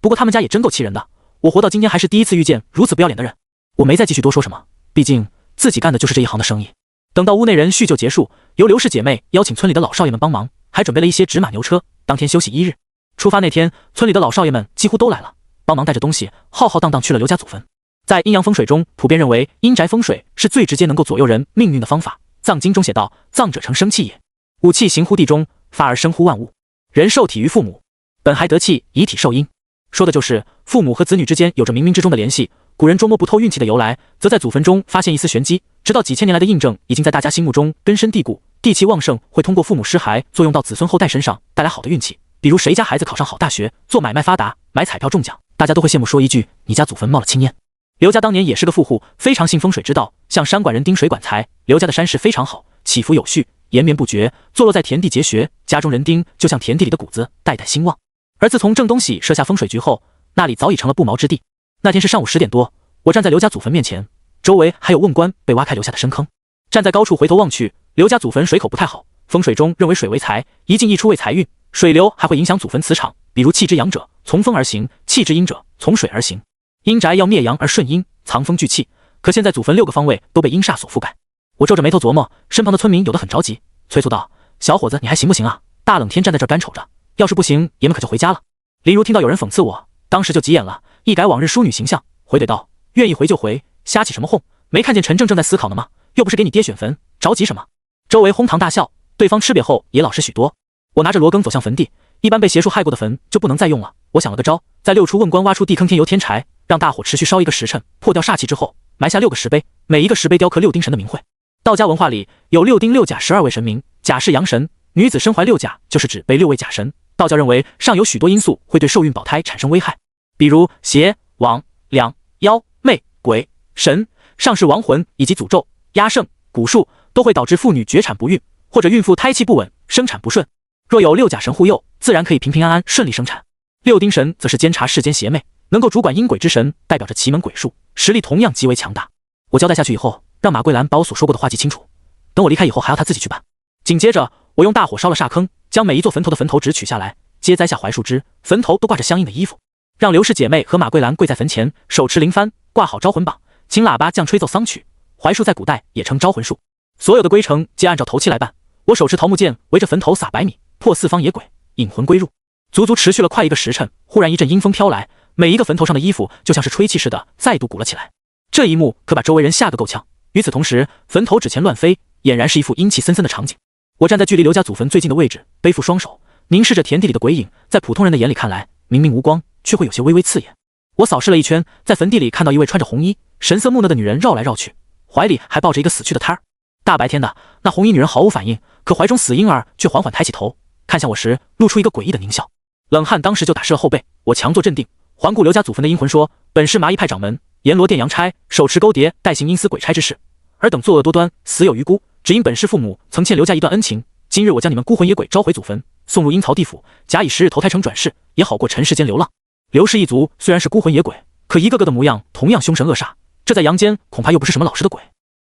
不过他们家也真够气人的，我活到今天还是第一次遇见如此不要脸的人。我没再继续多说什么，毕竟自己干的就是这一行的生意。等到屋内人叙旧结束，由刘氏姐妹邀请村里的老少爷们帮忙，还准备了一些纸马牛车，当天休息1日。出发那天，村里的老少爷们几乎都来了，帮忙带着东西，浩浩荡荡去了刘家祖坟。在阴阳风水中，普遍认为阴宅风水是最直接能够左右人命运的方法。藏经中写道，藏者成生气也，五气行乎地中，发而生乎万物。人受体于父母，本还得气，以体受阴。说的就是父母和子女之间有着冥冥之中的联系。古人捉摸不透运气的由来，则在祖坟中发现一丝玄机，直到几千年来的印证已经在大家心目中根深蒂固。地气旺盛会通过父母尸骸作用到子孙后代身上，带来好的运气。比如谁家孩子考上好大学，做买卖发达，买彩票中奖，大家都会羡慕说一句，你家祖坟冒了青烟。刘家当年也是个富户，非常信风水之道，像山管人丁，水管财。刘家的山势非常好，起伏有序，延绵不绝，坐落在田地结穴，家中人丁就像田地里的谷子，代代兴旺。而自从郑东喜设下风水局后，那里早已成了不毛之地。那天是上午10点多，我站在刘家祖坟面前，周围还有瓮棺被挖开留下的深坑。站在高处回头望去，刘家祖坟水口不太好，风水中认为水为财，一进一出为财运，水流还会影响祖坟磁场，比如气之阳者从风而行，气之阴者从水而行。阴宅要灭阳而顺阴，藏风聚气，可现在祖坟6个方位都被阴煞所覆盖。我皱着眉头琢磨，身旁的村民有的很着急，催促道，小伙子你还行不行啊？大冷天站在这儿干瞅着，要是不行爷们可就回家了。林如听到有人讽刺我，当时就急眼了，一改往日淑女形象，回怼道，愿意回就回，瞎起什么哄，没看见陈正正在思考呢吗？又不是给你爹选坟，着急什么？周围哄堂大笑，对方吃瘪后也老实许多。我拿着罗庚走向坟地，一般被邪术害过的坟就不能再用了。我想了个招，在6处瓮棺挖出地坑，添油添柴，让大火持续烧1个时辰，破掉煞气之后，埋下6个石碑，每一个石碑雕刻6丁神的名讳。道家文化里有6丁6甲12位神明，甲是阳神，女子身怀6甲就是指被6位甲神。道教认为上有许多因素会对受孕保胎产生危害，比如邪、王、两、妖、魅、鬼、神，上是亡魂以及诅咒、压胜、蛊术都会导致妇女绝产不孕，或者孕妇胎气不稳，生产不顺。若有6甲神护佑，自然可以平平安安顺利生产。6丁神则是监察世间邪魅，能够主管阴鬼之神，代表着奇门鬼术，实力同样极为强大。我交代下去以后，让马桂兰把我所说过的话记清楚，等我离开以后还要她自己去办。紧接着我用大火烧了煞坑，将每一座坟头的坟头纸取下来，接栽下槐树枝，坟头都挂着相应的衣服，让刘氏姐妹和马桂兰跪在坟前，手持灵幡，挂好招魂榜，请喇叭将吹奏丧曲，槐树在古代也称招魂树，所有的规程皆按照头七来办。我手持桃木剑，围着坟头撒白米，破四方野鬼，引魂归入。足足持续了快1个时辰，忽然一阵阴风飘来，每一个坟头上的衣服就像是吹气似的，再度鼓了起来。这一幕可把周围人吓个够呛。与此同时，坟头纸钱乱飞，俨然是一副阴气森森的场景。我站在距离刘家祖坟最近的位置，背负双手，凝视着田地里的鬼影，在普通人的眼里看来，明明无光，却会有些微微刺眼。我扫视了一圈，在坟地里看到一位穿着红衣、神色木讷的女人绕来绕去，怀里还抱着一个死去的胎儿。大白天的，那红衣女人毫无反应，可怀中死婴儿却缓缓抬起头，看向我时，露出一个诡异的狞笑。冷汗当时就打湿了后背，我强作镇定，环顾刘家祖坟的阴魂说：“本是麻衣派掌门，阎罗殿阳差，手持勾碟，代行阴司鬼差之事。尔等作恶多端，死有余辜，只因本师父母曾欠刘家一段恩情。今日我将你们孤魂野鬼召回祖坟，送入阴曹地府，假以10日投胎成转世，也好过尘世间流浪。刘氏一族虽然是孤魂野鬼，可一个个的模样同样凶神恶煞，这在阳间恐怕又不是什么老实的鬼。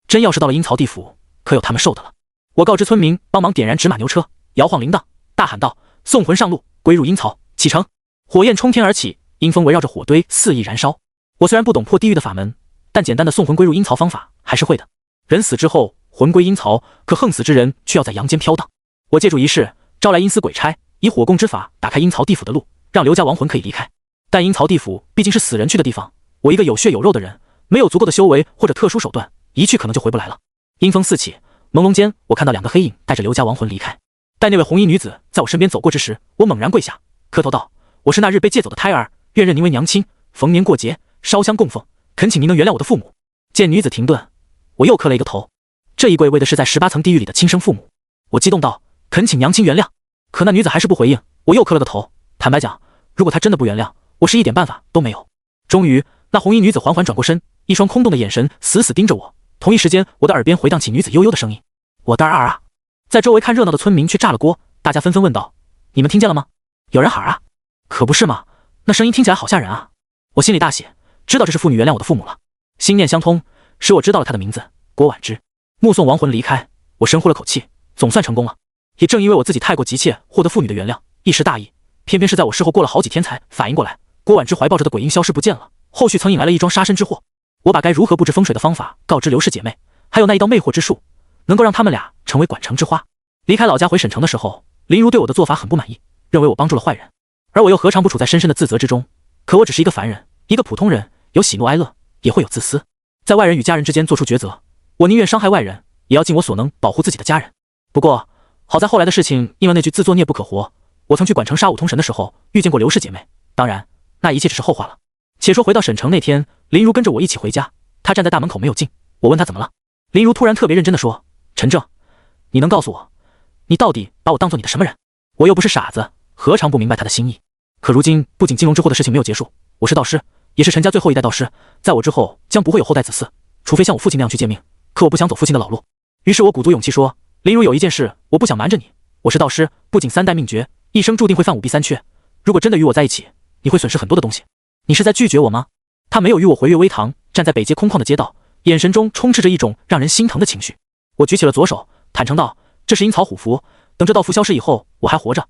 真要是到了阴曹地府，可有他们受的了。”我告知村民帮忙点燃纸马牛车，摇晃铃铛，大喊道：“送魂上路，归入阴曹，启程！”火焰冲天而起，阴风围绕着火堆肆意燃烧。我虽然不懂破地狱的法门，但简单的送魂归入阴曹方法还是会的。人死之后，魂归阴曹，可横死之人却要在阳间飘荡。我借助仪式，招来阴司鬼差，以火攻之法打开阴曹地府的路，让刘家亡魂可以离开。但阴曹地府毕竟是死人去的地方，我一个有血有肉的人，没有足够的修为或者特殊手段，一去可能就回不来了。阴风四起，朦胧间，我看到2个黑影带着刘家亡魂离开。待那位红衣女子在我身边走过之时，我猛然跪下，磕头道：“我是那日被借走的胎儿，愿认您为娘亲，逢年过节烧香供奉，恳请您能原谅我的父母。”见女子停顿，我又磕了一个头。这一跪为的是在18层地狱里的亲生父母。我激动道：“恳请娘亲原谅。”可那女子还是不回应，我又磕了个头。坦白讲，如果她真的不原谅，我是一点办法都没有。终于，那红衣女子缓缓转过身，一双空洞的眼神死死盯着我。同一时间，我的耳边回荡起女子悠悠的声音：“我的儿啊！”在周围看热闹的村民却炸了锅，大家纷纷问道：“你们听见了吗？有人喊啊？”“可不是嘛，那声音听起来好吓人啊！”我心里大喜，知道这是妇女原谅我的父母了。心念相通，使我知道了她的名字郭婉之。目送亡魂离开，我深呼了口气，总算成功了。也正因为我自己太过急切获得妇女的原谅，一时大意，偏偏是在我事后过了好几天才反应过来，郭婉之怀抱着的鬼婴消失不见了，后续曾引来了一桩杀身之祸。我把该如何布置风水的方法告知刘氏姐妹，还有那一道魅惑之术，能够让他们俩成为管城之花。离开老家回省城的时候，林如对我的做法很不满意，认为我帮助了坏人，而我又何尝不处在深深的自责之中？可我只是一个凡人，一个普通人，有喜怒哀乐，也会有自私，在外人与家人之间做出抉择，我宁愿伤害外人，也要尽我所能保护自己的家人。不过好在后来的事情应了那句自作孽不可活，我曾去管城杀五通神的时候遇见过刘氏姐妹，当然那一切只是后话了。且说回到省城那天，林如跟着我一起回家，她站在大门口没有进，我问她怎么了，林如突然特别认真地说：“陈正，你能告诉我，你到底把我当做你的什么人？”我又不是傻子，何尝不明白她的心意？可如今不仅金龙之祸的事情没有结束，我是道师，也是陈家最后一代道师，在我之后将不会有后代子嗣，除非像我父亲那样去借命，可我不想走父亲的老路。于是我鼓足勇气说：“林如，有一件事我不想瞒着你，我是道师，不仅3代命绝，一生注定会犯5弊3缺，如果真的与我在一起，你会损失很多的东西。你是在拒绝我吗？”他没有与我回岳微堂，站在北街空旷的街道，眼神中充斥着一种让人心疼的情绪。我举起了左手，坦诚道：“这是阴曹虎符，等这道符消失以后，我还活着，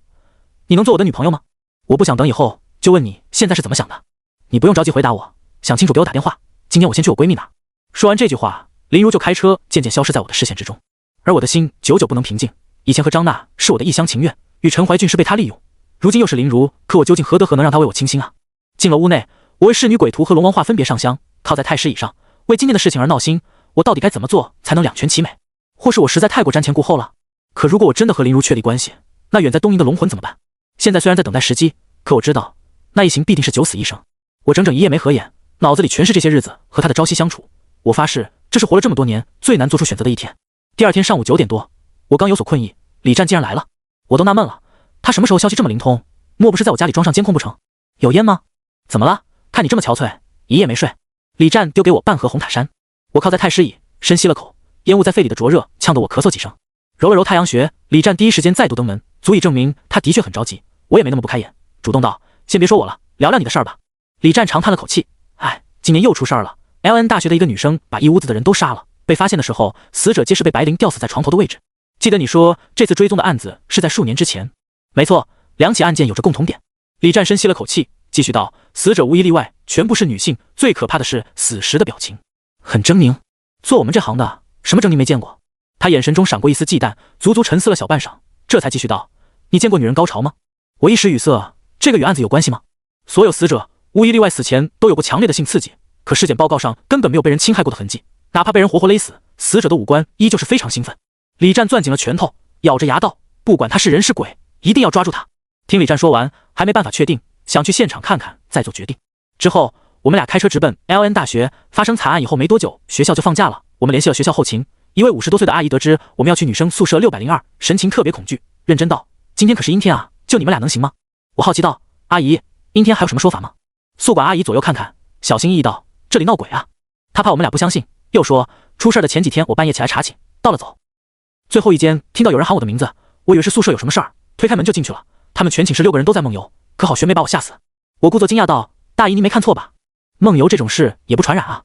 你能做我的女朋友吗？”我不想等以后，就问你现在是怎么想的。你不用着急回答我，想清楚给我打电话，今天我先去我闺蜜那。说完这句话，林如就开车渐渐消失在我的视线之中，而我的心久久不能平静。以前和张娜是我的一厢情愿，与陈怀俊是被她利用，如今又是林如，可我究竟何德何能让她为我倾心啊？进了屋内，我为侍女鬼徒和龙王画分别上香，靠在太师椅上，为今天的事情而闹心。我到底该怎么做才能两全其美？或是我实在太过瞻前顾后了？可如果我真的和林如确立关系，那远在东瀛的龙魂怎么办？现在虽然在等待时机，可我知道那一行必定是九死一生。我整整1夜没合眼，脑子里全是这些日子和他的朝夕相处。我发誓，这是活了这么多年最难做出选择的一天。第二天上午9点多，我刚有所困意，李战竟然来了，我都纳闷了，他什么时候消息这么灵通？莫不是在我家里装上监控不成？有烟吗？怎么了？看你这么憔悴，一夜没睡。李战丢给我半盒红塔山，我靠在太师椅，深吸了口，烟雾在肺里的灼热呛得我咳嗽几声，揉了揉太阳穴。李战第一时间再度登门，足以证明他的确很着急。我也没那么不开眼，主动道：“先别说我了，聊聊你的事儿吧。”李战长叹了口气：“哎，今年又出事儿了。LN 大学的一个女生把一屋子的人都杀了，被发现的时候，死者皆是被白灵吊死在床头的位置。记得你说这次追踪的案子是在数年之前？没错，2起案件有着共同点。”李战深吸了口气，继续道：“死者无一例外，全部是女性，最可怕的是死时的表情，很狰狞。做我们这行的，什么狰狞没见过？他眼神中闪过一丝忌惮，足足沉思了小半晌，这才继续道：你见过女人高潮吗？我一时语塞，这个与案子有关系吗？所有死者无一例外死前都有过强烈的性刺激，可尸检报告上根本没有被人侵害过的痕迹，哪怕被人活活勒死，死者的五官依旧是非常兴奋。李战攥紧了拳头，咬着牙道：不管他是人是鬼，一定要抓住他。听李战说完，还没办法确定，想去现场看看再做决定。之后我们俩开车直奔 LN 大学。发生惨案以后没多久，学校就放假了。我们联系了学校后勤，一位50多岁的阿姨得知我们要去女生宿舍602，神情特别恐惧，认真道：今天可是阴天啊，就你们俩能行吗？我好奇道：阿姨，阴天还有什么说法吗？宿管阿姨左右看看，小心翼翼道：这里闹鬼啊。她怕我们俩不相信，又说出事的前几天我半夜起来查寝，到了走最后一间，听到有人喊我的名字，我以为是宿舍有什么事儿，推开门就进去了。他们全寝室6个人都在梦游，可好悬没把我吓死。我故作惊讶道：大姨您没看错吧？梦游这种事也不传染啊。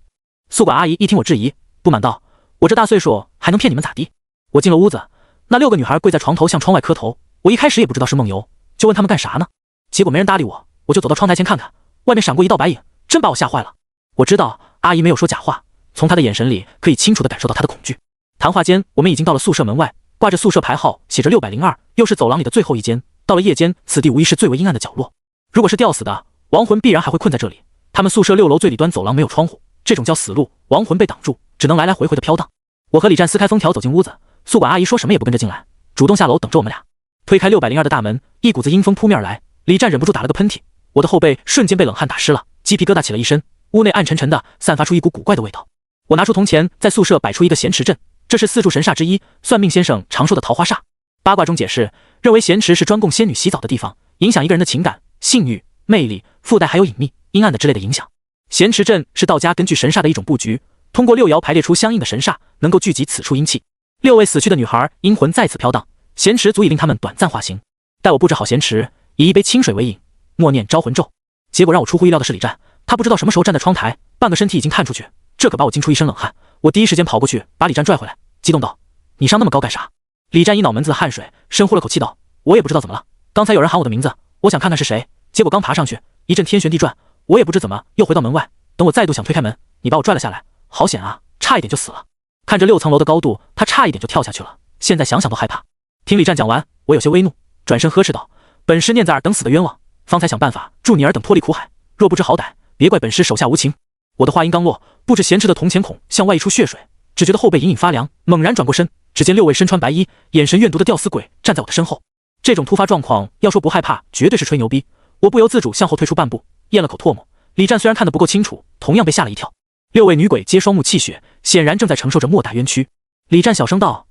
宿管阿姨一听我质疑，不满道：我这大岁数还能骗你们咋地？我进了屋子，那6个女孩跪在床头向窗外磕头，我一开始也不知道是梦游，就问他们干啥呢，结果没人搭理我，我就走到窗台前看看，外面闪过一道白影，真把我吓坏了。我知道阿姨没有说假话，从她的眼神里可以清楚地感受到她的恐惧。谈话间，我们已经到了宿舍门外，挂着宿舍牌号写着602，又是走廊里的最后一间。到了夜间，此地无疑是最为阴暗的角落，如果是吊死的，亡魂必然还会困在这里。他们宿舍6楼最里端走廊没有窗户，这种叫死路，亡魂被挡住，只能来来回回的飘荡。我和李战撕开封条走进屋子，宿管阿姨说什么也不跟着进来，主动下楼等着我们俩。推开602的大门，一股子阴风扑面而来，李战忍不住打了个喷嚏，我的后背瞬间被冷汗打湿了，鸡皮疙瘩起了一身。屋内暗沉沉的，散发出一股古怪的味道。我拿出铜钱，在宿舍摆出一个咸池阵，这是4柱神煞之一，算命先生常说的桃花煞。八卦中解释，认为咸池是专供仙女洗澡的地方，影响一个人的情感、性欲、魅力、附带还有隐秘、阴暗的之类的影响。咸池阵是道家根据神煞的一种布局，通过6爻排列出相应的神煞，能够聚集此处阴气。6位死去的女孩阴魂在此飘荡，咸池足以令他们短暂化形。待我布置好咸池，以一杯清水为引，默念招魂咒。结果让我出乎意料的是李战，他不知道什么时候站在窗台，半个身体已经探出去，这可把我惊出一身冷汗。我第一时间跑过去把李战拽回来，激动道：你上那么高干啥？李战一脑门子的汗水，深呼了口气道：我也不知道怎么了，刚才有人喊我的名字，我想看看是谁，结果刚爬上去，一阵天旋地转，我也不知怎么又回到门外。等我再度想推开门，你把我拽了下来，好险啊，差一点就死了。看着6层楼的高度，他差一点就跳下去了，现在想想都害怕。听李战讲完，我有些微怒，转身呵斥道：本师念在尔等死的冤枉，方才想办法助你尔等脱离苦海，若不知好歹，别怪本师手下无情。我的话音刚落，布置闲置的铜钱孔向外溢出血水，只觉得后背隐隐发凉，猛然转过身，只见6位身穿白衣、眼神怨毒的吊死鬼站在我的身后。这种突发状况，要说不害怕，绝对是吹牛逼。我不由自主向后退出半步，咽了口唾沫。李战虽然看得不够清楚，同样被吓了一跳。6位女鬼皆双目泣血，显然正在承受着莫大冤屈。李战小声道：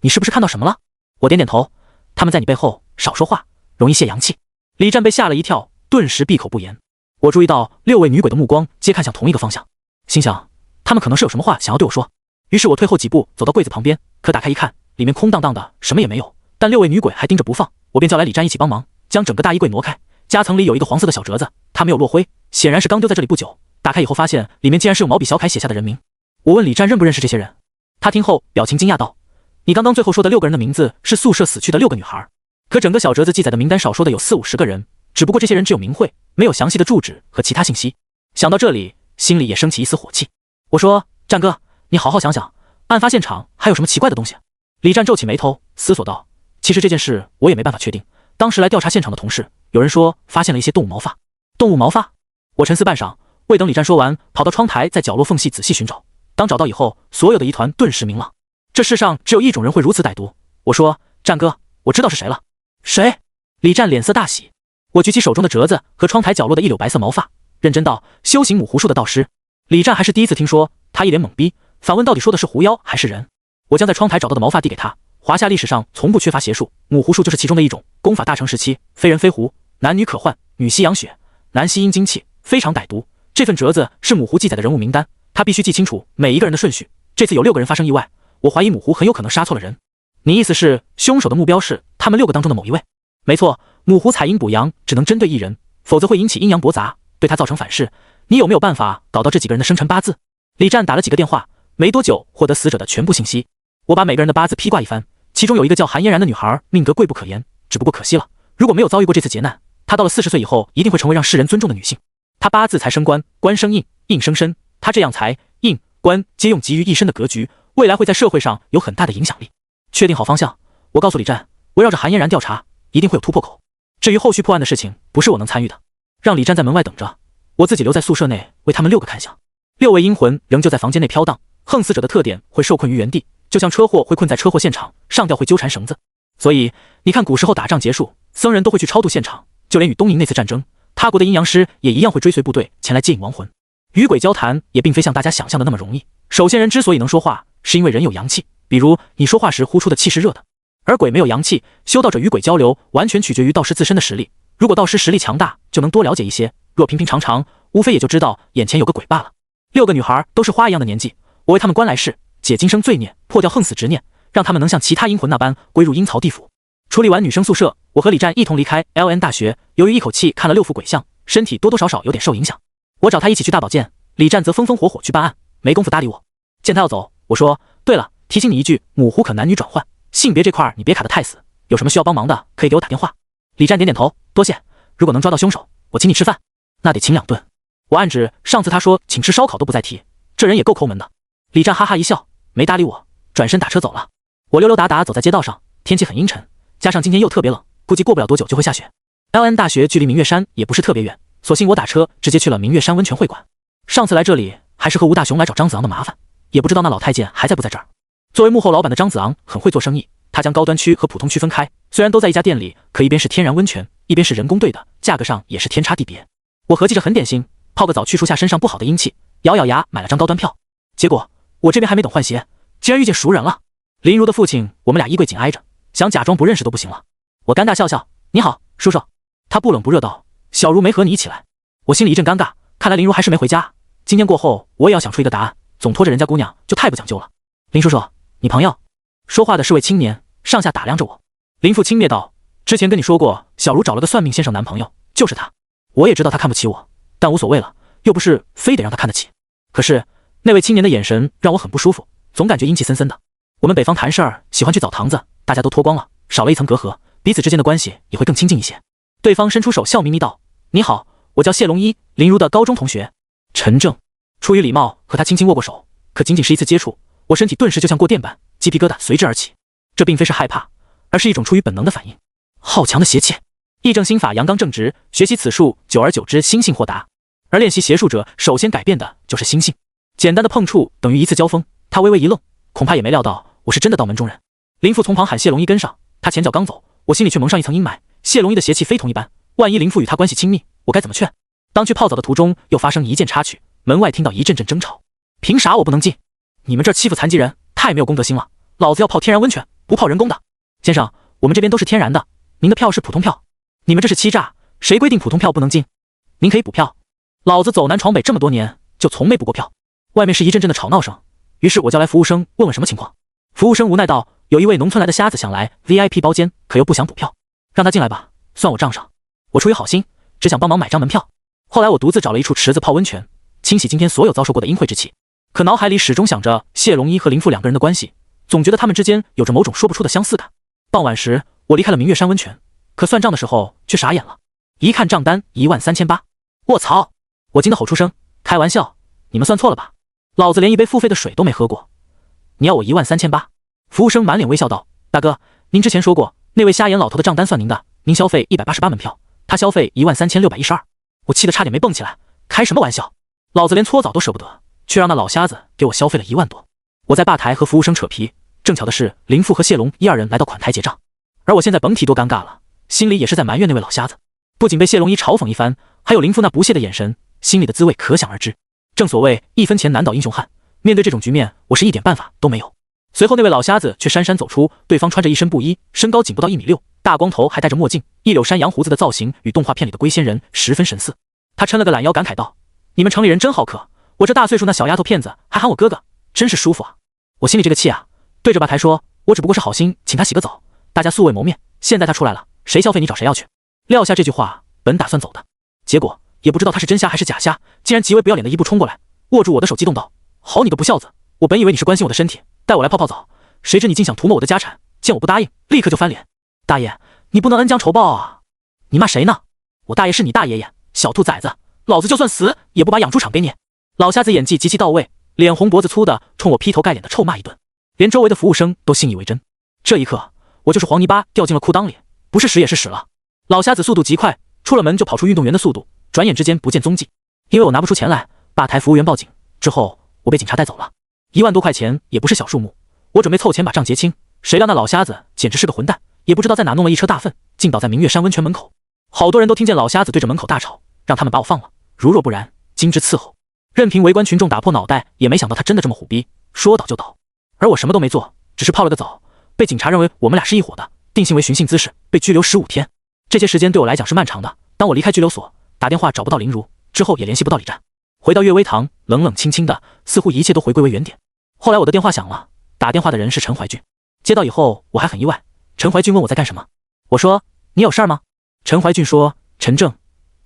你是不是看到什么了？我点点头，他们在你背后，少说话，容易泄阳气。李战被吓了一跳，顿时闭口不言。我注意到6位女鬼的目光皆看向同一个方向，心想他们可能是有什么话想要对我说。于是我退后几步，走到柜子旁边，可打开一看，里面空荡荡的，什么也没有。但6位女鬼还盯着不放，我便叫来李战一起帮忙，将整个大衣柜挪开。夹层里有一个黄色的小折子，它没有落灰，显然是刚丢在这里不久。打开以后发现里面竟然是用毛笔小楷写下的人名。我问李战认不认识这些人，他听后表情惊讶道：你刚刚最后说的6个人的名字是宿舍死去的6个女孩，可整个小折子记载的名单少说的有40-50个人，只不过这些人只有名讳，没有详细的住址和其他信息。想到这里，心里也升起一丝火气。我说：战哥，你好好想想，案发现场还有什么奇怪的东西？李战皱起眉头，思索道：其实这件事我也没办法确定。当时来调查现场的同事，有人说发现了一些动物毛发。动物毛发？我沉思半晌，未等李战说完，跑到窗台，在角落缝隙仔细寻找。当找到以后，所有的疑团顿时明朗。这世上只有一种人会如此歹毒。我说：战哥，我知道是谁了。谁？李战脸色大喜。我举起手中的折子和窗台角落的一绺白色毛发，认真道：修行母狐术的道师。李战还是第一次听说，他一脸懵逼，反问到底说的是狐妖还是人。我将在窗台找到的毛发递给他。华夏历史上从不缺乏邪术，母狐术就是其中的一种。功法大成时期，非人非狐，男女可换，女吸阳血，男吸阴精气，非常歹毒。这份折子是母狐记载的人物名单，他必须记清楚每一个人的顺序。这次有6个人发生意外，我怀疑母狐很有可能杀错了人。你意思是凶手的目标是他们6个当中的某一位？没错，母狐采阴补阳，只能针对一人，否则会引起阴阳驳杂，对他造成反噬。你有没有办法搞到这几个人的生辰八字？李战打了几个电话，没多久获得死者的全部信息。我把每个人的八字披挂一番，其中有一个叫韩嫣然的女孩，命格贵不可言，只不过可惜了，如果没有遭遇过这次劫难，她到了40岁以后，一定会成为让世人尊重的女性。她八字财生官，官生印，印生身，她这样财印官皆用集于一身的格局，未来会在社会上有很大的影响力。确定好方向，我告诉李战，围绕着韩嫣然调查，一定会有突破口。至于后续破案的事情，不是我能参与的，让李战在门外等着，我自己留在宿舍内为他们6个看相。6位阴魂仍旧在房间内飘荡，横死者的特点会受困于原地，就像车祸会困在车祸现场，上吊会纠缠绳子。所以你看，古时候打仗结束，僧人都会去超度现场，就连与东瀛那次战争，他国的阴阳师也一样会追随部队前来接引亡魂。与鬼交谈也并非像大家想象的那么容易。首先，人之所以能说话，是因为人有阳气，比如你说话时呼出的气是热的，而鬼没有阳气，修道者与鬼交流完全取决于道士自身的实力。如果道士实力强大，就能多了解一些；若平平常常，无非也就知道眼前有个鬼罢了。6个女孩都是花一样的年纪，我为她们关来世，解今生罪孽，破掉横死执念，让她们能像其他阴魂那般归入阴曹地府。处理完女生宿舍，我和李战一同离开 LN 大学。由于一口气看了6副鬼相，身体多多少少有点受影响。我找他一起去大保健，李战则风风火火去办案，没工夫搭理我。见他要走，我说：“对了，提醒你一句，母狐可男女转换，性别这块你别卡得太死，有什么需要帮忙的可以给我打电话。”李战点点头，多谢。如果能抓到凶手，我请你吃饭，那得请2顿。我暗指上次他说请吃烧烤都不再提，这人也够抠门的。李战哈哈一笑，没搭理我，转身打车走了。我溜溜达达走在街道上，天气很阴沉，加上今天又特别冷，估计过不了多久就会下雪。LN 大学距离明月山也不是特别远，索性我打车直接去了明月山温泉会馆。上次来这里还是和吴大雄来找张子昂的麻烦，也不知道那老太监还在不在这儿。作为幕后老板的张子昂很会做生意，他将高端区和普通区分开，虽然都在一家店里，可一边是天然温泉，一边是人工兑的，价格上也是天差地别。我合计着很点心，泡个澡去除下身上不好的阴气，咬咬牙买了张高端票。结果我这边还没等换鞋，竟然遇见熟人了。林如的父亲，我们俩衣柜紧挨着，想假装不认识都不行了。我尴尬笑笑，你好，叔叔。他不冷不热道，小茹没和你一起来。我心里一阵尴尬，看来林如还是没回家。今天过后，我也要想出一个答案，总拖着人家姑娘就太不讲究了。林叔叔，你朋友？说话的是位青年，上下打量着我。林父轻蔑道，之前跟你说过，小茹找了个算命先生男朋友，就是他。我也知道他看不起我，但无所谓了，又不是非得让他看得起。可是那位青年的眼神让我很不舒服，总感觉阴气森森的。我们北方谈事儿喜欢去澡堂子，大家都脱光了，少了一层隔阂，彼此之间的关系也会更亲近一些。对方伸出手笑眯眯道，你好，我叫谢龙一，林如的高中同学。陈正。出于礼貌和他轻轻握过手，可仅仅是一次接触，我身体顿时就像过电般，鸡皮疙瘩随之而起。这并非是害怕，而是一种出于本能的反应。好强的邪气！易正心法阳刚正直，学习此术，久而久之心性豁达。而练习邪术者首先改变的就是心性。简单的碰触等于一次交锋。他微微一愣，恐怕也没料到我是真的道门中人。林父从旁喊谢龙一跟上，他前脚刚走，我心里却蒙上一层阴霾。谢龙一的邪气非同一般，万一林父与他关系亲密，我该怎么劝？当去泡澡的途中，又发生一件插曲，门外听到一阵阵争吵。凭啥我不能进？你们这儿欺负残疾人，太没有公德心了！老子要泡天然温泉，不泡人工的。先生，我们这边都是天然的，您的票是普通票。你们这是欺诈，谁规定普通票不能进？您可以补票。老子走南闯北这么多年，就从没补过票。外面是一阵阵的吵闹声，于是我叫来服务生问问什么情况。服务生无奈道，有一位农村来的瞎子想来 VIP 包间，可又不想补票，让他进来吧，算我账上。我出于好心，只想帮忙买张门票。后来我独自找了一处池子泡温泉，清洗今天所有遭受过的阴晦之气。可脑海里始终想着谢龙一和林父2个人的关系，总觉得他们之间有着某种说不出的相似感。傍晚时，我离开了明月山温泉，可算账的时候却傻眼了。一看账单13800，卧槽！我惊得吼出声，开玩笑，你们算错了吧？老子连一杯付费的水都没喝过，你要我13800？服务生满脸微笑道，大哥，您之前说过那位瞎眼老头的账单算您的，您消费188门票，他消费13612。我气得差点没蹦起来，开什么玩笑？老子连搓澡都舍不得，却让那老瞎子给我消费了1万多。我在吧台和服务生扯皮，正巧的是林父和谢龙一2人来到款台结账，而我现在甭提多尴尬了，心里也是在埋怨那位老瞎子。不仅被谢龙一嘲讽一番，还有林父那不屑的眼神，心里的滋味可想而知。正所谓1分钱难倒英雄汉，面对这种局面，我是一点办法都没有。随后那位老瞎子却姗姗走出，对方穿着一身布衣，身高仅不到1.6米，大光头还戴着墨镜，一绺山羊胡子的造型与动画片里的龟仙人十分神似。他抻了个懒腰，感慨道，你们城里人真好客，我这大岁数那小丫头片子还喊我哥哥，真是舒服啊。我心里这个气啊，对着吧台说，我只不过是好心请他洗个澡，大家素未谋面，现在他出来了，谁消费你找谁要去。撂下这句话本打算走的，结果也不知道他是真瞎还是假瞎，竟然极为不要脸的一步冲过来，握住我的手激动道，好你个不孝子，我本以为你是关心我的身体，带我来泡泡澡，谁知你竟想涂抹我的家产，见我不答应立刻就翻脸。大爷，你不能恩将仇报啊。你骂谁呢？我大爷是你大爷爷，小兔崽子，老子就算死也不把养猪场给你。老瞎子演技极其到位，脸红脖子粗的冲我劈头盖脸的臭骂一顿，连周围的服务生都信以为真。这一刻，我就是黄泥巴掉进了裤裆里，不是屎也是屎了。老瞎子速度极快，出了门就跑出运动员的速度，转眼之间不见踪迹。因为我拿不出钱来，吧台服务员报警之后，我被警察带走了。1万多块钱也不是小数目，我准备凑钱把账结清，谁料那老瞎子简直是个混蛋，也不知道在哪弄了一车大粪，竟倒在明月山温泉门口。好多人都听见老瞎子对着门口大吵，让他们把我放了，如若不然，今之伺候。任凭围观群众打破脑袋，也没想到他真的这么虎逼，说倒就倒。而我什么都没做，只是泡了个澡，被警察认为我们俩是一伙的，定性为寻衅滋事，被拘留15天。这些时间对我来讲是漫长的。当我离开拘留所，打电话找不到林如，之后也联系不到李战，回到悦微堂，冷冷清清的，似乎一切都回归为原点。后来我的电话响了，打电话的人是陈怀俊。接到以后，我还很意外。陈怀俊问我在干什么，我说你有事儿吗？陈怀俊说，陈正，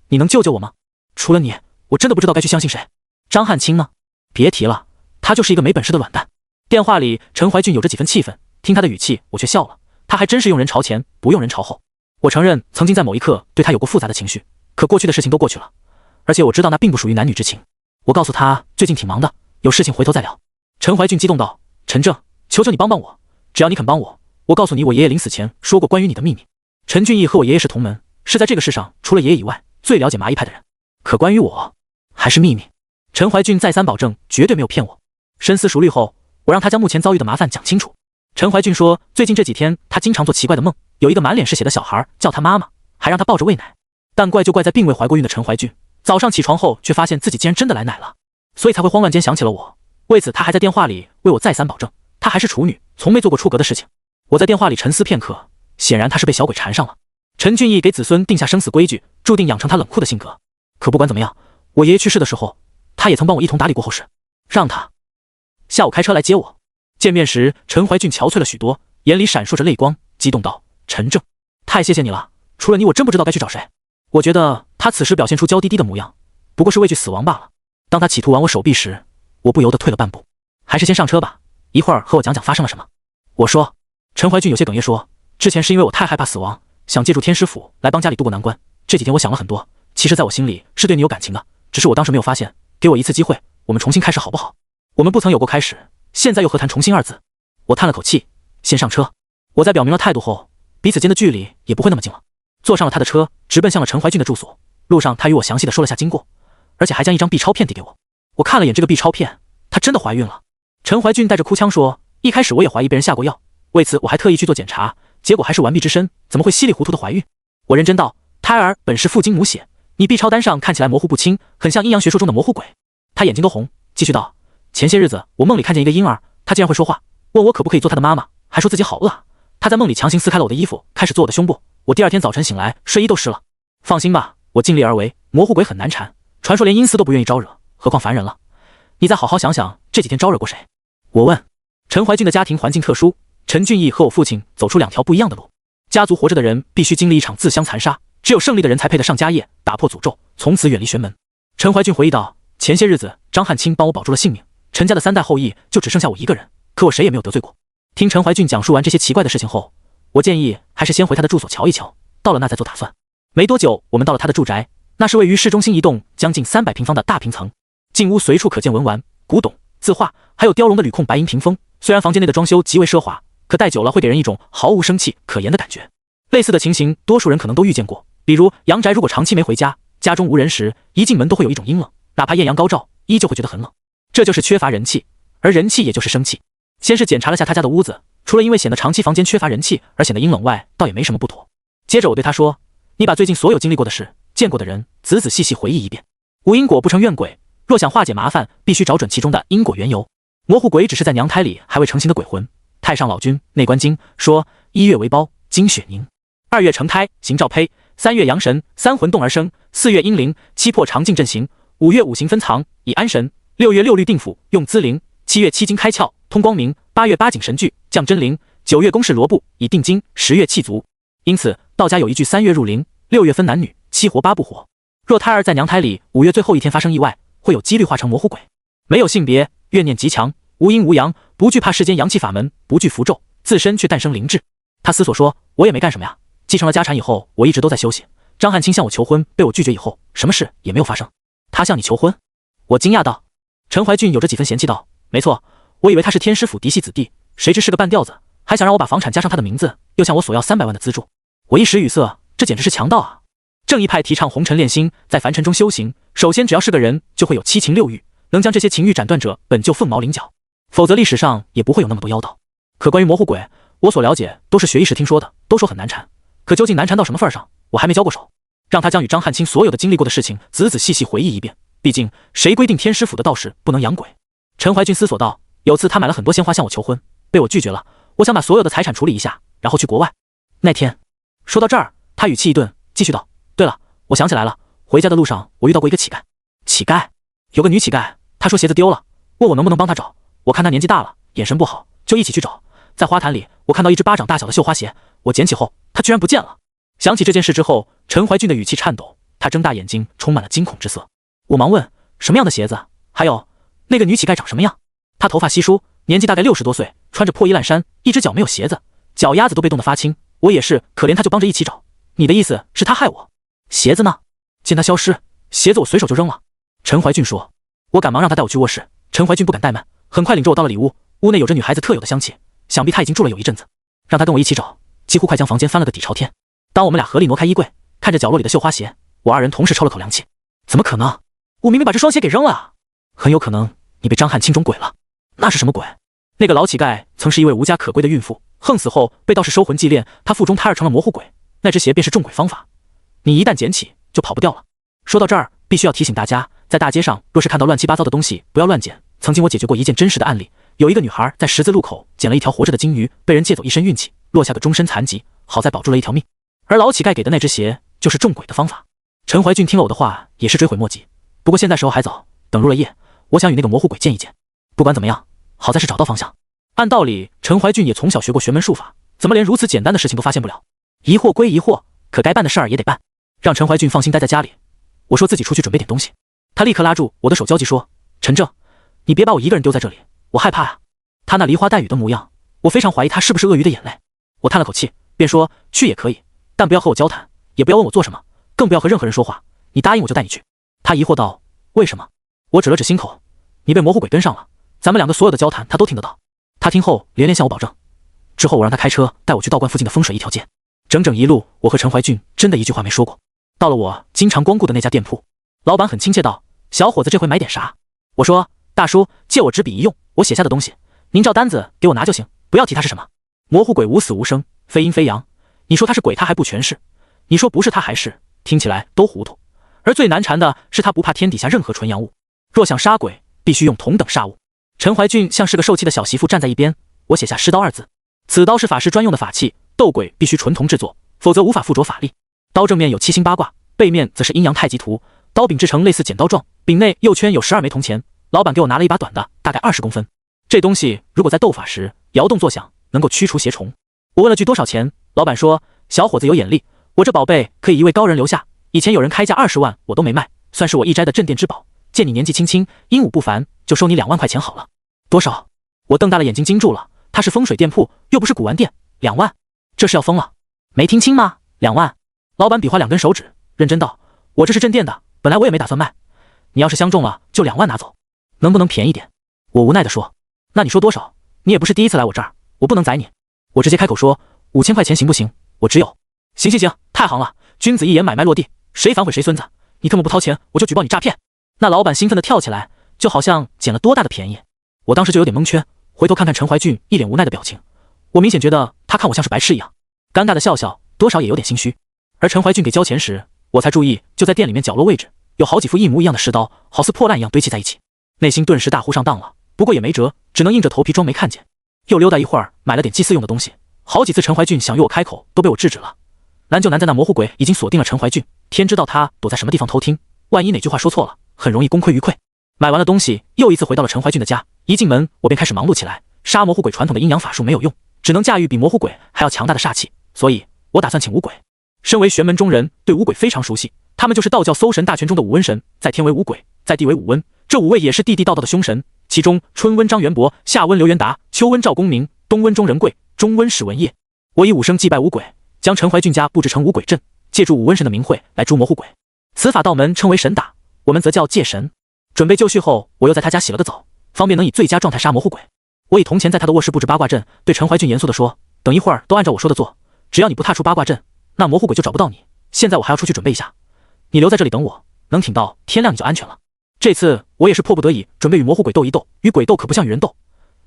你能救救我吗？除了你，我真的不知道该去相信谁。张汉卿呢？别提了，他就是一个没本事的软蛋。电话里，陈怀俊有着几分气愤，听他的语气，我却笑了。他还真是用人朝前，不用人朝后。我承认曾经在某一刻对他有过复杂的情绪，可过去的事情都过去了，而且我知道那并不属于男女之情。我告诉他最近挺忙的，有事情回头再聊。陈怀俊激动道，陈正，求求你帮帮我，只要你肯帮我，我告诉你我爷爷临死前说过关于你的秘密。陈俊义和我爷爷是同门，是在这个世上除了爷爷以外最了解麻衣派的人，可关于我还是秘密。陈怀俊再三保证绝对没有骗我。深思熟虑后，我让他将目前遭遇的麻烦讲清楚。陈怀俊说，最近这几天他经常做奇怪的梦，有一个满脸是血的小孩叫他妈妈，还让他抱着喂奶。但怪就怪在并未怀过孕的陈怀俊，早上起床后却发现自己竟然真的来奶了，所以才会慌乱间想起了我。为此他还在电话里为我再三保证，他还是处女，从没做过出格的事情。我在电话里沉思片刻，显然他是被小鬼缠上了。陈俊义给子孙定下生死规矩，注定养成他冷酷的性格。可不管怎么样，我爷爷去世的时候，他也曾帮我一同打理过后事，让他下午开车来接我。见面时，陈怀俊憔悴了许多，眼里闪烁着泪光，激动道，陈正，太谢谢你了，除了你我真不知道该去找谁。我觉得他此时表现出娇滴滴的模样，不过是畏惧死亡罢了。当他企图挽我手臂时，我不由得退了半步。还是先上车吧，一会儿和我讲讲发生了什么。我说。陈怀俊有些哽咽说，之前是因为我太害怕死亡，想借助天师府来帮家里渡过难关。这几天我想了很多，其实在我心里是对你有感情的，只是我当时没有发现。给我一次机会，我们重新开始好不好？我们不曾有过开始，现在又何谈重新二字？我叹了口气，先上车。我在表明了态度后，彼此间的距离也不会那么近了。坐上了他的车，直奔向了陈怀俊的住所。路上他与我详细的说了下经过，而且还将一张 B 钞片递给我。我看了眼这个 B 钞片，她真的怀孕了。陈怀俊带着哭腔说，一开始我也怀疑被人下过药，为此我还特意去做检查，结果还是完璧之身，怎么会稀里糊涂的怀孕？我认真道，胎儿本是父精母血，你 B 钞单上看起来模糊不清，很像阴阳学说中的模糊鬼。他眼睛都红，继续道，前些日子我梦里看见一个婴儿，他竟然会说话，问我可不可以做他的妈妈，还说自己好饿啊。他在梦里强行撕开了我的衣服，开始做我的胸部，我第二天早晨醒来，睡衣都湿了。放心吧，我尽力而为，模糊鬼很难缠，传说连阴司都不愿意招惹，何况凡人了。你再好好想想这几天招惹过谁？我问。陈怀俊的家庭环境特殊，陈俊义和我父亲走出两条不一样的路。家族活着的人必须经历一场自相残杀，只有胜利的人才配得上家业，打破诅咒，从此远离玄门。陈怀俊回忆道，前些日子张汉卿帮我保住了性命，陈家的3代后裔就只剩下我一个人，可我谁也没有得罪过。听陈怀俊讲述完这些奇怪的事情后，我建议还是先回他的住所瞧一瞧，到了那再做打算。没多久，我们到了他的住宅，那是位于市中心一栋将近300平方的大平层，进屋随处可见文玩、古董、字画，还有雕龙的铝控白银屏风。虽然房间内的装修极为奢华，可待久了会给人一种毫无生气可言的感觉。类似的情形，多数人可能都遇见过，比如杨宅如果长期没回家，家中无人时，一进门都会有一种阴冷，哪怕艳阳高照，依旧会觉得很冷。这就是缺乏人气，而人气也就是生气。先是检查了下他家的屋子，除了因为显得长期房间缺乏人气而显得阴冷外，倒也没什么不妥。接着我对他说，你把最近所有经历过的事、见过的人，仔仔细细回忆一遍。无因果不成怨鬼，若想化解麻烦，必须找准其中的因果缘由。模糊鬼只是在娘胎里还未成型的鬼魂。太上老君内观经说，1月为胞，精血凝；2月成胎，形照胚；3月阳神，三魂动而生；4月阴灵，七魄常静阵形；5月五行分藏，以安神；6月6律定府，用资灵；7月7经开窍，通光明；8月8景神具，降真灵；9月宫室罗布，以定经；10月气足。因此道家有一句3月入灵，6月分男女，7活8不活。若胎儿在娘胎里5月最后一天发生意外，会有几率化成模糊鬼。没有性别，怨念极强，无阴无阳，不惧怕世间阳气法门，不惧符咒，自身却诞生灵智。他思索说，我也没干什么呀，继承了家产以后，我一直都在休息。张汉卿向我求婚，被我拒绝以后，什么事也没有发生。他向你求婚？我惊讶道。陈怀俊有着几分嫌弃道：“没错，我以为他是天师府嫡系子弟，谁知是个半吊子，还想让我把房产加上他的名字，又向我索要300万的资助。”我一时语塞，这简直是强盗啊！正义派提倡红尘炼心，在凡尘中修行，首先只要是个人，就会有七情六欲，能将这些情欲斩断者本就凤毛麟角，否则历史上也不会有那么多妖道。可关于模糊鬼，我所了解都是学艺时听说的，都说很难缠，可究竟难缠到什么份上，我还没交过手。让他将与张汉卿所有的经历过的事情仔仔细细回忆一遍，毕竟谁规定天师府的道士不能养鬼？陈怀俊思索道：“有次他买了很多鲜花向我求婚，被我拒绝了，我想把所有的财产处理一下，然后去国外。那天……”说到这儿，他语气一顿，继续道：“对了，我想起来了，回家的路上我遇到过一个乞丐。乞丐？有个女乞丐，她说鞋子丢了，问我能不能帮她找。我看她年纪大了，眼神不好，就一起去找。在花坛里，我看到一只巴掌大小的绣花鞋，我捡起后，她居然不见了。”想起这件事之后，陈怀俊的语气颤抖，他睁大眼睛，充满了惊恐之色。我忙问：“什么样的鞋子？还有，那个女乞丐长什么样？”她头发稀疏，年纪大概60多岁，穿着破衣烂衫，一只脚没有鞋子，脚丫子都被冻得发青。我也是可怜她，就帮着一起找。你的意思是她害我？鞋子呢？见她消失，鞋子我随手就扔了。陈怀俊说。我赶忙让他带我去卧室，陈怀俊不敢怠慢，很快领着我到了里屋。屋内有着女孩子特有的香气，想必她已经住了有一阵子。让他跟我一起找，几乎快将房间翻了个底朝天。当我们俩合力挪开衣柜，看着角落里的绣花鞋，我二人同时抽了口凉气。怎么可能？我明明把这双鞋给扔了啊！很有可能你被张汉卿中鬼了。那是什么鬼？那个老乞丐曾是一位无家可归的孕妇，横死后被道士收魂祭炼，她腹中胎儿成了模糊鬼，那只鞋便是中鬼方法。你一旦捡起，就跑不掉了。说到这儿，必须要提醒大家，在大街上若是看到乱七八糟的东西，不要乱捡。曾经我解决过一件真实的案例，有一个女孩在十字路口捡了一条活着的金鱼，被人借走一身运气，落下个终身残疾，好在保住了一条命。而老乞丐给的那只鞋就是中鬼的方法。陈怀俊听了我的话，也是追悔莫及。不过现在时候还早，等入了夜，我想与那个模糊鬼见一见。不管怎么样，好在是找到方向。按道理，陈怀俊也从小学过玄门术法，怎么连如此简单的事情都发现不了？疑惑归疑惑，可该办的事儿也得办。让陈怀俊放心待在家里，我说自己出去准备点东西。他立刻拉住我的手，焦急说：“陈正，你别把我一个人丢在这里，我害怕啊。”他那梨花带雨的模样，我非常怀疑他是不是鳄鱼的眼泪。我叹了口气，便说：“去也可以，但不要和我交谈，也不要问我做什么，更不要和任何人说话。你答应我就带你去。”他疑惑道：“为什么？”我指了指心口：“你被模糊鬼跟上了，咱们两个所有的交谈他都听得到。”他听后连连向我保证。之后我让他开车带我去道观附近的风水一条街。整整一路，我和陈怀俊真的一句话没说过。到了我经常光顾的那家店铺，老板很亲切道：“小伙子，这回买点啥？”我说：“大叔，借我纸笔一用，我写下的东西，您照单子给我拿就行，不要提它是什么。模糊鬼无死无生，非阴非阳，你说他是鬼他还不全是，你说不是他还是，听起来都糊涂。而最难缠的是他不怕天底下任何纯阳物，若想杀鬼，必须用同等煞物。”陈怀俊像是个受气的小媳妇站在一边，我写下尸刀2字，此刀是法师专用的法器，斗鬼必须纯铜制作，否则无法附着法力。刀正面有7星8卦，背面则是阴阳太极图，刀柄制成类似剪刀状，柄内右圈有12枚铜钱。老板给我拿了一把短的，大概20公分。这东西如果在斗法时摇动作响，能够驱除邪虫。我问了句多少钱，老板说：“小伙子有眼力，我这宝贝可以一位高人留下，以前有人开价20万，我都没卖，算是我一摘的镇店之宝。见你年纪轻轻，英武不凡，就收你2万块钱好了。”多少？我瞪大了眼睛惊住了，他是风水店铺，又不是古玩店，2万？这是要疯了？没听清吗？2万？老板比划2根手指，认真道：“我这是镇店的，本来我也没打算卖，你要是相中了，就2万拿走，能不能便宜点？”我无奈地说：“那你说多少？你也不是第一次来我这儿，我不能宰你。”我直接开口说：“5000块钱行不行？我只有……”行行行，太行了，君子一言，买卖落地，谁反悔谁孙子。你特么不掏钱，我就举报你诈骗。那老板兴奋地跳起来，就好像捡了多大的便宜。我当时就有点蒙圈，回头看看陈怀俊一脸无奈的表情，我明显觉得他看我像是白痴一样，尴尬的笑笑，多少也有点心虚。而陈怀俊给交钱时，我才注意，就在店里面角落位置有好几副一模一样的尸刀，好似破烂一样堆砌在一起，内心顿时大呼上当了。不过也没辙，只能硬着头皮装没看见。又溜达一会儿，买了点祭祀用的东西，好几次陈怀俊想与我开口，都被我制止了。难就难在那模糊鬼已经锁定了陈怀俊，天知道他躲在什么地方偷听，万一哪句话说错了，很容易功亏一篑。买完了东西，又一次回到了陈怀俊的家，一进门我便开始忙碌起来。杀模糊鬼传统的阴阳法术没有用，只能驾驭比模糊鬼还要强大的煞气，所以我打算请五鬼。身为玄门中人，对五鬼非常熟悉，他们就是道教搜神大全中的五瘟神，在天为五鬼，在地为五瘟，这5位也是地地道道的凶神。其中春瘟张元博，夏瘟刘元达，秋瘟赵公明，冬瘟钟仁贵，中瘟史文业。我以5声祭拜五鬼，将陈怀俊家布置成五鬼阵，借助五瘟神的名讳来诛模糊鬼。此法道门称为神打，我们则叫借神。准备就绪后，我又在他家洗了个澡，方便能以最佳状态杀魔狐鬼。我以铜钱在他的卧室布置八卦阵，对陈怀俊严肃地说：“等一会儿都按照我说的做，只要你不踏出八卦阵，那魔狐鬼就找不到你。现在我还要出去准备一下，你留在这里等我，能挺到天亮你就安全了。”这次我也是迫不得已，准备与魔狐鬼斗一斗。与鬼斗可不像与人斗，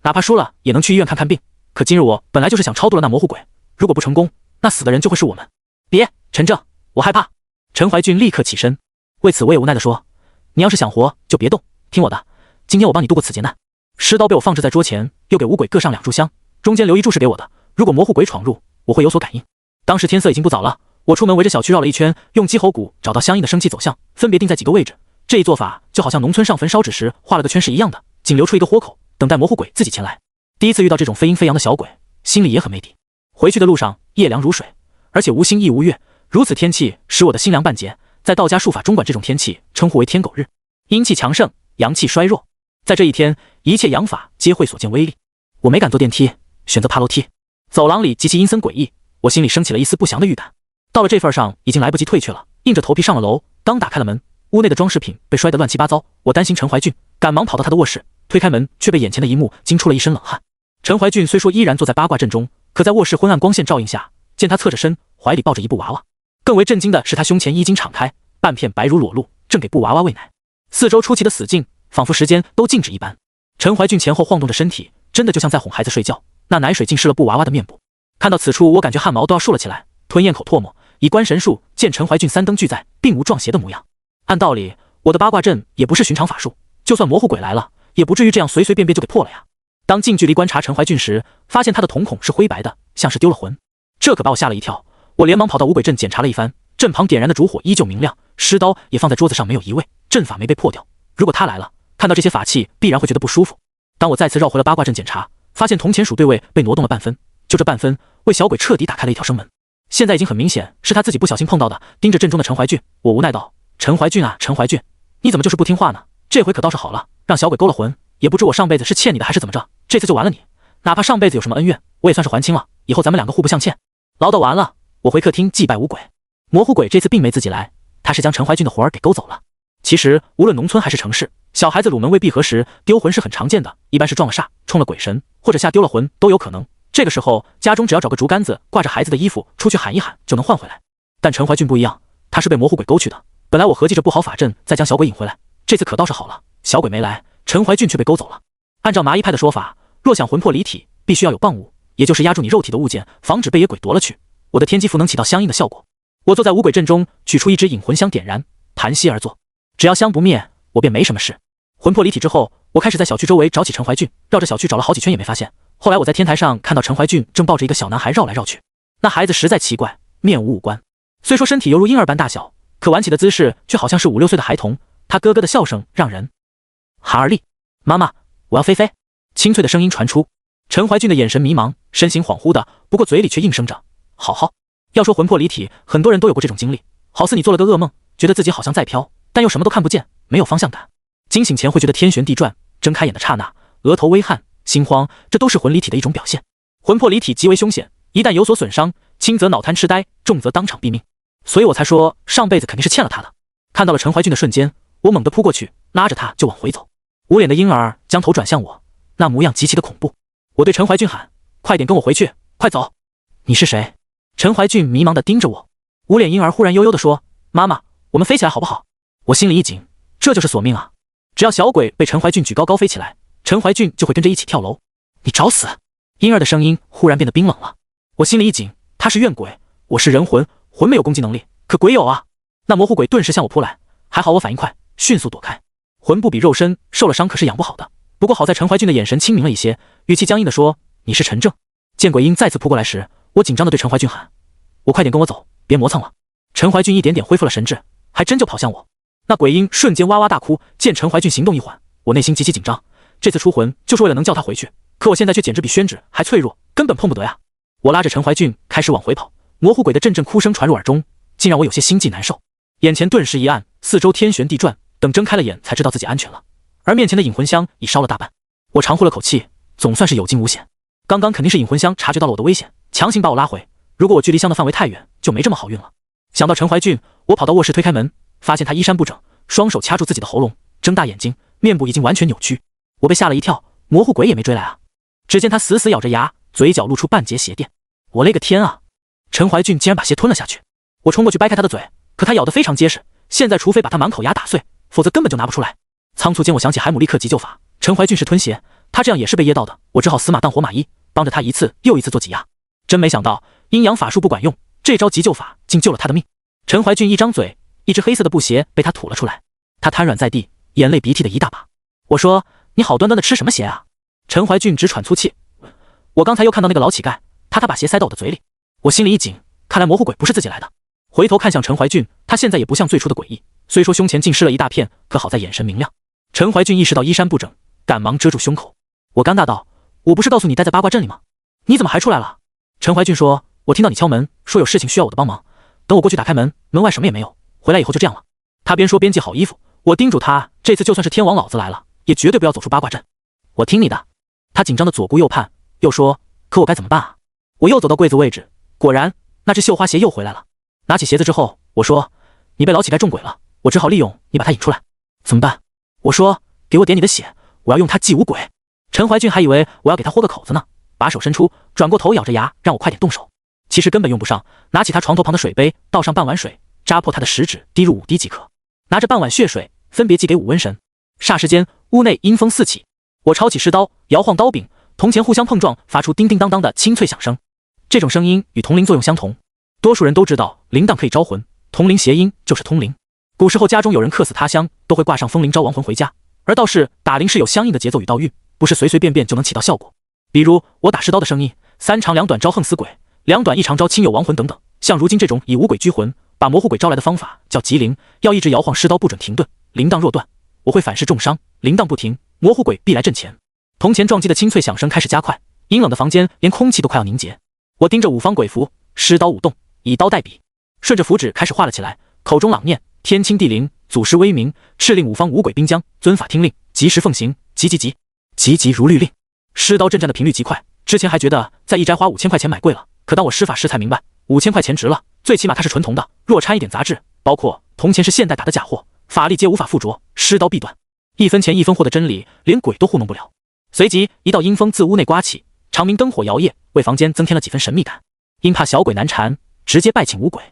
哪怕输了也能去医院看看病。可今日我本来就是想超度了那魔狐鬼，如果不成功，那死的人就会是我们。别，陈正，我害怕。陈怀俊立刻起身，为此我也无奈地说：“你要是想活，就别动，听我的，今天我帮你度过此劫难。”尸刀被我放置在桌前，又给五鬼各上2炷香，中间留一注是给我的，如果魔狐鬼闯入，我会有所感应。当时天色已经不早了，我出门围着小区绕了一圈，用鸡喉骨找到相应的生气走向，分别定在几个位置。这一做法就好像农村上坟烧纸时画了个圈是一样的，仅留出一个豁口，等待魔狐鬼自己前来。第一次遇到这种非阴非阳的小鬼，心里也很没底。回去的路上夜凉如水，而且无星亦无月，如此天气使我的心凉半截。在道家术法中管这种天气称呼为天狗日，阴气强盛，阳气衰弱。在这一天，一切阳法皆会所见威力。我没敢坐电梯，选择爬楼梯。走廊里极其阴森诡异，我心里升起了一丝不祥的预感。到了这份上，已经来不及退却了，硬着头皮上了楼。刚打开了门，屋内的装饰品被摔得乱七八糟，我担心陈怀俊，赶忙跑到他的卧室，推开门，却被眼前的一幕惊出了一身冷汗。陈怀俊虽说依然坐在八卦阵中，可在卧室昏暗光线照映下，见他侧着身，怀里抱着一布娃娃。更为震惊的是，他胸前衣襟敞开，半片白乳裸露，正给布娃娃喂奶。四周出奇的死静，仿佛时间都静止一般。陈怀俊前后晃动着身体，真的就像在哄孩子睡觉，那奶水浸湿了布娃娃的面部。看到此处，我感觉汗毛都要竖了起来，吞咽口唾沫，以观神术见陈怀俊三灯俱在，并无撞邪的模样。按道理，我的八卦阵也不是寻常法术，就算魔狐鬼来了，也不至于这样随随便便就给破了呀。当近距离观察陈怀俊时，发现他的瞳孔是灰白的，像是丢了魂，这可把我吓了一跳。我连忙跑到五鬼阵检查了一番，阵旁点燃的烛火依旧明亮，尸刀也放在桌子上没有移位，阵法没被破掉。如果他来了，看到这些法器必然会觉得不舒服。当我再次绕回了八卦阵检查，发现铜钱鼠对位被挪动了半分，就这半分为小鬼彻底打开了一条生门。现在已经很明显是他自己不小心碰到的。盯着阵中的陈怀俊，我无奈道：“陈怀俊啊，陈怀俊，你怎么就是不听话呢？这回可倒是好了，让小鬼勾了魂，也不知我上辈子是欠你的还是怎么着，这次就完了你。哪怕上辈子有什么恩怨，我也算是还清了，以后咱们两个互不相欠。”唠叨完了，我回客厅祭拜五鬼。魔狐鬼这次并没自己来，他是将陈怀俊的魂儿给勾走了。其实无论农村还是城市，小孩子鲁门未闭合时丢魂是很常见的，一般是撞了煞、冲了鬼神，或者吓丢了魂都有可能。这个时候家中只要找个竹竿子，挂着孩子的衣服出去喊一喊就能换回来。但陈怀俊不一样，他是被魔狐鬼勾去的。本来我合计着布好法阵再将小鬼引回来，这次可倒是好了，小鬼没来，陈怀俊却被勾走了。按照麻衣派的说法，若想魂魄离体，必须要有傍物，也就是压住你肉体的物件，防止被野鬼夺了去。我的天机符能起到相应的效果。我坐在五鬼阵中，取出一支引魂香点燃，盘膝而坐。只要香不灭，我便没什么事。魂魄离体之后，我开始在小区周围找起陈怀俊，绕着小区找了好几圈也没发现。后来我在天台上看到陈怀俊正抱着一个小男孩绕来绕去，那孩子实在奇怪，面无五官，虽说身体犹如婴儿般大小，可玩起的姿势却好像是5、6岁的孩童。他咯咯的笑声让人寒而栗。妈妈，我要飞飞！清脆的声音传出。陈怀俊的眼神迷茫，身形恍惚的，不过嘴里却应声着好好。要说魂魄离体，很多人都有过这种经历，好似你做了个噩梦，觉得自己好像在飘，但又什么都看不见，没有方向感。惊醒前会觉得天旋地转，睁开眼的刹那，额头微汗，心慌，这都是魂离体的一种表现。魂魄离体极为凶险，一旦有所损伤，轻则脑瘫痴呆，重则当场毙命。所以我才说上辈子肯定是欠了他的。看到了陈怀俊的瞬间，我猛地扑过去，拉着他就往回走。捂脸的婴儿将头转向我，那模样极其的恐怖。我对陈怀俊喊：“快点跟我回去，快走！”你是谁？陈怀俊迷茫地盯着我。捂脸婴儿忽然悠悠地说：“妈妈，我们飞起来好不好？”我心里一紧，这就是索命啊！只要小鬼被陈怀俊举高高飞起来，陈怀俊就会跟着一起跳楼。你找死！婴儿的声音忽然变得冰冷了。我心里一紧，他是怨鬼，我是人魂，魂没有攻击能力，可鬼有啊！那魔狐鬼顿时向我扑来，还好我反应快，迅速躲开。魂不比肉身，受了伤可是养不好的。不过好在陈怀俊的眼神清明了一些，语气僵硬地说：“你是陈正。”见鬼婴再次扑过来时，我紧张地对陈怀俊喊：“我快点跟我走，别磨蹭了。”陈怀俊一点点恢复了神智，还真就跑向我。那鬼婴瞬间哇哇大哭，见陈怀俊行动一缓，我内心极其紧张。这次出魂就是为了能叫他回去，可我现在却简直比宣纸还脆弱，根本碰不得呀！我拉着陈怀俊开始往回跑，魔狐鬼的阵阵哭声传入耳中，竟让我有些心悸难受。眼前顿时一暗，四周天旋地转，等睁开了眼才知道自己安全了。而面前的引魂香已烧了大半，我长呼了口气，总算是有惊无险。刚刚肯定是引魂香察觉到了我的危险，强行把我拉回。如果我距离香的范围太远，就没这么好运了。想到陈怀俊，我跑到卧室推开门，发现他衣衫不整，双手掐住自己的喉咙，睁大眼睛，面部已经完全扭曲。我被吓了一跳，模糊鬼也没追来啊！只见他死死咬着牙，嘴角露出半截鞋垫。我勒个天啊！陈怀俊竟然把鞋吞了下去！我冲过去掰开他的嘴，可他咬得非常结实，现在除非把他满口牙打碎，否则根本就拿不出来。仓促间我想起海姆立克急救法，陈怀俊是吞鞋，他这样也是被噎到的，我只好死马当活马医，帮着他一次又一次做挤压。真没想到阴阳法术不管用，这招急救法竟救了他的命。陈怀俊一张嘴，一只黑色的布鞋被他吐了出来，他瘫软在地，眼泪鼻涕的一大把。我说：“你好端端的吃什么鞋啊？”陈怀俊直喘粗气。我刚才又看到那个老乞丐，他把鞋塞到我的嘴里。我心里一紧，看来模糊鬼不是自己来的。回头看向陈怀俊，他现在也不像最初的诡异，虽说胸前浸湿了一大片，可好在眼神明亮。陈怀俊意识到衣衫不整，赶忙遮住胸口。我尴尬道：“我不是告诉你待在八卦阵里吗？你怎么还出来了？”陈怀俊说：“我听到你敲门，说有事情需要我的帮忙，等我过去打开门，门外什么也没有，回来以后就这样了。”他边说边系好衣服，我叮嘱他，这次就算是天王老子来了，也绝对不要走出八卦阵。我听你的。他紧张的左顾右盼，又说：“可我该怎么办啊？”我又走到柜子位置，果然那只绣花鞋又回来了。拿起鞋子之后，我说：“你被老乞丐中鬼了，我只好利用你把他引出来，怎么办？”我说：“给我点你的血，我要用它祭五鬼。”陈怀俊还以为我要给他豁个口子呢，把手伸出，转过头咬着牙让我快点动手。其实根本用不上，拿起他床头旁的水杯，倒上半碗水，扎破他的食指，滴入5滴即可。拿着半碗血水，分别祭给5瘟神。霎时间，屋内阴风四起，我抄起尸刀，摇晃刀柄，铜钱互相碰撞，发出叮叮当当的清脆响声。这种声音与铜铃作用相同，多数人都知道铃铛可以招魂，铜铃谐音就是通灵。古时候家中有人客死他乡，都会挂上风铃招亡魂回家，而道士打铃是有相应的节奏与道韵，不是随随便便就能起到效果。比如我打尸刀的声音，3长2短招横死鬼，2短1长招亲友亡魂等等。像如今这种以五鬼拘魂，把模糊鬼招来的方法叫急铃，要一直摇晃尸刀不准停顿，铃铛若断，我会反噬重伤，铃铛不停，模糊鬼必来阵前。铜钱撞击的清脆响声开始加快，阴冷的房间连空气都快要凝结。我盯着五方鬼符，尸刀舞动，以刀代笔，顺着符纸开始画了起来，口中朗念：天清地灵，祖师威名，敕令五方五鬼兵将，遵法听令，及时奉行，急急急，急急如律令。尸刀震颤的频率极快，之前还觉得在一斋花5000块钱买贵了，可当我施法时才明白，5000块钱值了，最起码它是纯铜的，若掺一点杂质，包括铜钱是现代打的假货，法力皆无法附着，尸刀必断。1分钱1分货的真理，连鬼都糊弄不了。随即一道阴风自屋内刮起，长明灯火摇曳，为房间增添了几分神秘感。因怕小鬼难缠，直接拜请五鬼。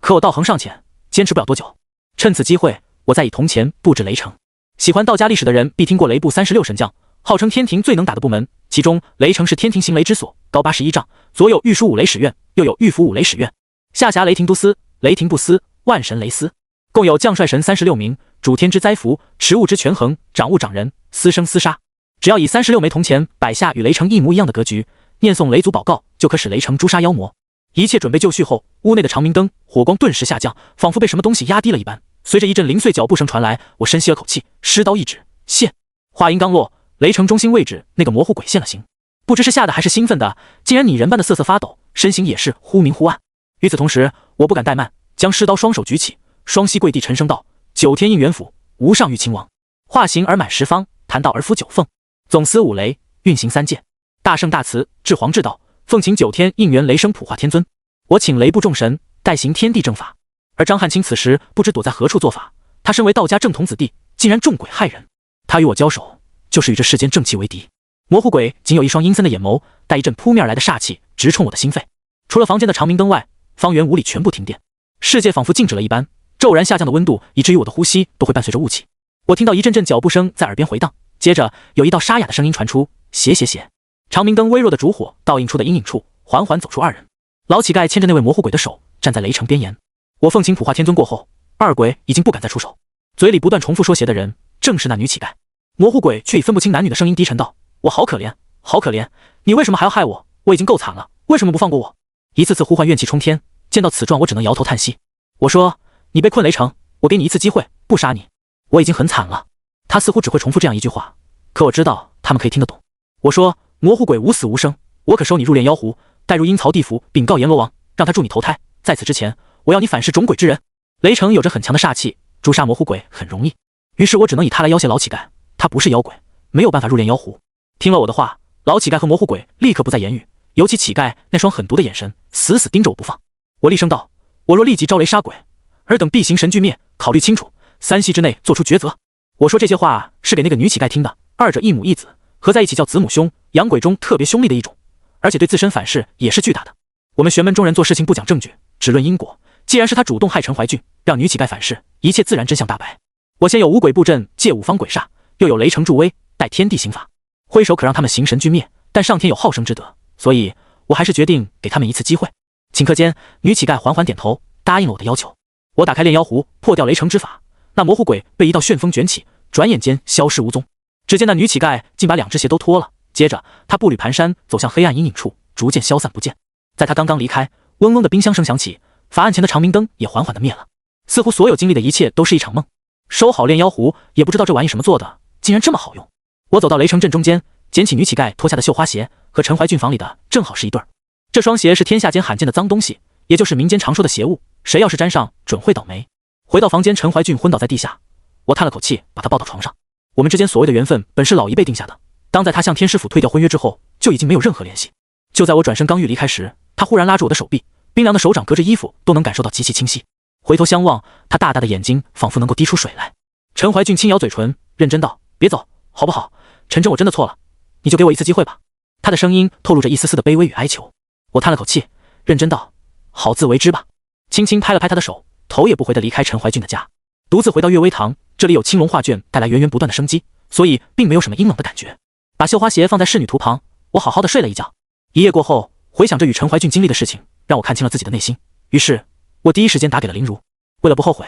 可我道行尚浅，坚持不了多久。趁此机会，我再以铜钱布置雷城。喜欢道家历史的人必听过雷部36神将，号称天庭最能打的部门，其中雷城是天庭行雷之所，高81丈，左有御书五雷使院，右有御府五雷使院，下辖雷霆都司、雷霆部司、万神雷司，共有将帅神36名，主天之灾福，持物之权衡，掌物掌人，司生司杀。只要以36枚铜钱摆下与雷城一模一样的格局，念诵雷祖宝告，就可使雷城诛杀妖魔。一切准备就绪后，屋内的长明灯火光顿时下降，仿佛被什么东西压低了一般。随着一阵零碎脚步声传来，我深吸了口气，尸刀一指，现。话音刚落，雷城中心位置那个模糊鬼现了形，不知是吓的还是兴奋的，竟然拟人般的瑟瑟发抖，身形也是忽明忽暗。与此同时，我不敢怠慢，将尸刀双手举起，双膝跪地，沉声道：九天应元府，无上玉清王，化形而满十方，谈道而敷九凤，总司五雷，运行3界，大圣大慈，至皇至道，奉请9天应元雷声普化天尊。我请雷部众神代行天地正法。而张汉卿此时不知躲在何处做法，他身为道家正统子弟，竟然中鬼害人。他与我交手，就是与这世间正气为敌。模糊鬼仅有一双阴森的眼眸，带一阵扑面而来的煞气，直冲我的心肺。除了房间的长明灯外，方圆5里全部停电，世界仿佛静止了一般，骤然下降的温度以至于我的呼吸都会伴随着雾气。我听到一阵阵脚步声在耳边回荡，接着有一道沙哑的声音传出：写。长明灯微弱的烛火倒映出的阴影处，缓缓走出2人。老乞丐牵着那位模糊鬼的手，站在雷城边沿。我奉请普化天尊过后，2鬼已经不敢再出手，嘴里不断重复说邪的人正是那女乞丐。模糊鬼却以分不清男女的声音低沉道：我好可怜，好可怜，你为什么还要害我？我已经够惨了，为什么不放过我？一次次呼唤怨气冲天，见到此状我只能摇头叹息。我说：你被困雷城，我给你一次机会，不杀你，我已经很惨了。他似乎只会重复这样一句话，可我知道他们可以听得懂。我说：模糊鬼无死无生，我可收你入殓妖狐，带入阴曹地府，禀告阎罗王，让他助你投胎。在此之前，我要你反噬种鬼之人。雷城有着很强的煞气，诛杀模糊鬼很容易，于是我只能以他来要挟老乞丐。他不是妖鬼，没有办法入殓妖狐。听了我的话，老乞丐和模糊鬼立刻不再言语，尤其乞丐那双狠毒的眼神，死死盯着我不放。我厉声道：我若立即招雷杀鬼，尔等必行神俱灭，考虑清楚，3息之内做出抉择。我说这些话是给那个女乞丐听的，二者一母一子，合在一起叫子母凶，养鬼中特别凶厉的一种，而且对自身反噬也是巨大的。我们玄门中人做事情不讲证据，只论因果。既然是他主动害陈怀俊，让女乞丐反噬，一切自然真相大白。我先有五鬼布阵，借五方鬼煞，又有雷城助威，待天地行法，挥手可让他们形神俱灭。但上天有好生之德，所以我还是决定给他们一次机会。顷刻间，女乞丐缓缓点头，答应了我的要求。我打开炼妖壶，破掉雷城之法，那模糊鬼被一道旋风卷起，转眼间消失无踪。只见那女乞丐竟把两只鞋都脱了，接着她步履蹒跚走向黑暗阴影处，逐渐消散不见。在她刚刚离开，嗡嗡的冰箱声响起，法案前的长明灯也缓缓地灭了，似乎所有经历的一切都是一场梦。收好炼妖壶，也不知道这玩意什么做的，竟然这么好用。我走到雷城阵中间，捡起女乞丐脱下的绣花鞋，和陈怀俊房里的正好是一对儿。这双鞋是天下间罕见的脏东西，也就是民间常说的邪物，谁要是沾上，准会倒霉。回到房间，陈怀俊昏倒在地下，我叹了口气，把他抱到床上。我们之间所谓的缘分本是老一辈定下的，当在他向天师府退掉婚约之后，就已经没有任何联系。就在我转身刚欲离开时，他忽然拉住我的手臂，冰凉的手掌隔着衣服都能感受到极其清晰。回头相望，他大大的眼睛仿佛能够滴出水来。陈怀俊轻咬嘴唇，认真道：“别走，好不好？陈真，我真的错了，你就给我一次机会吧。”他的声音透露着一丝丝的卑微与哀求。我叹了口气，认真道：“好自为之吧。”轻轻拍了拍他的手，头也不回地离开陈怀俊的家，独自回到阅微堂。这里有青龙画卷带来源源不断的生机，所以并没有什么阴冷的感觉。把绣花鞋放在仕女图旁，我好好的睡了一觉。一夜过后，回想着与陈怀俊经历的事情，让我看清了自己的内心。于是我第一时间打给了林如，为了不后悔，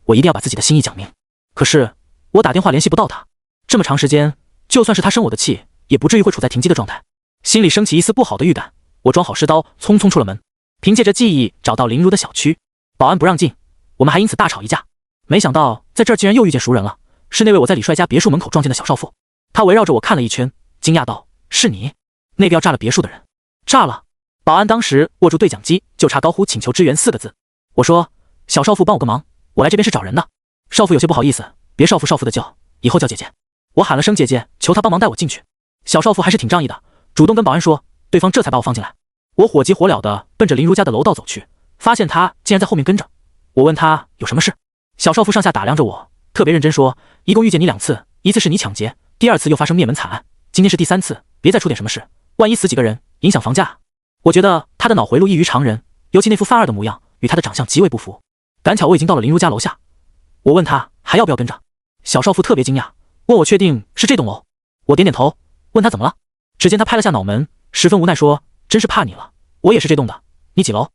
我一定要把自己的心意讲明。可是我打电话联系不到他，这么长时间，就算是他生我的气，也不至于会处在停机的状态。心里升起一丝不好的预感，我装好尸刀，匆匆出了门。凭借着记忆找到林如的小区，保安不让进，我们还因此大吵一架。没想到在这儿竟然又遇见熟人了，是那位我在李帅家别墅门口撞见的小少妇。他围绕着我看了一圈，惊讶道：“是你？那个要炸了别墅的人？”炸了！保安当时握住对讲机，就差高呼请求支援4个字。我说：“小少妇帮我个忙，我来这边是找人的。”少妇有些不好意思，别少妇的叫，以后叫姐姐。我喊了声姐姐，求她帮忙带我进去。小少妇还是挺仗义的，主动跟保安说，对方这才把我放进来。我火急火燎的奔着林如家的楼道走去，发现她竟然在后面跟着。我问她有什么事，小少妇上下打量着我，特别认真说：“一共遇见你2次，一次是你抢劫，第2次又发生灭门惨案，今天是第3次，别再出点什么事，万一死几个人，影响房价。”我觉得她的脑回路异于常人，尤其那副犯二的模样，与她的长相极为不符。赶巧我已经到了林如家楼下，我问她还要不要跟着。小少妇特别惊讶，问我确定是这栋楼。我点点头，问她怎么了。只见她拍了下脑门，十分无奈说：“真是怕你了，我也是这栋的，你几楼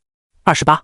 ？28。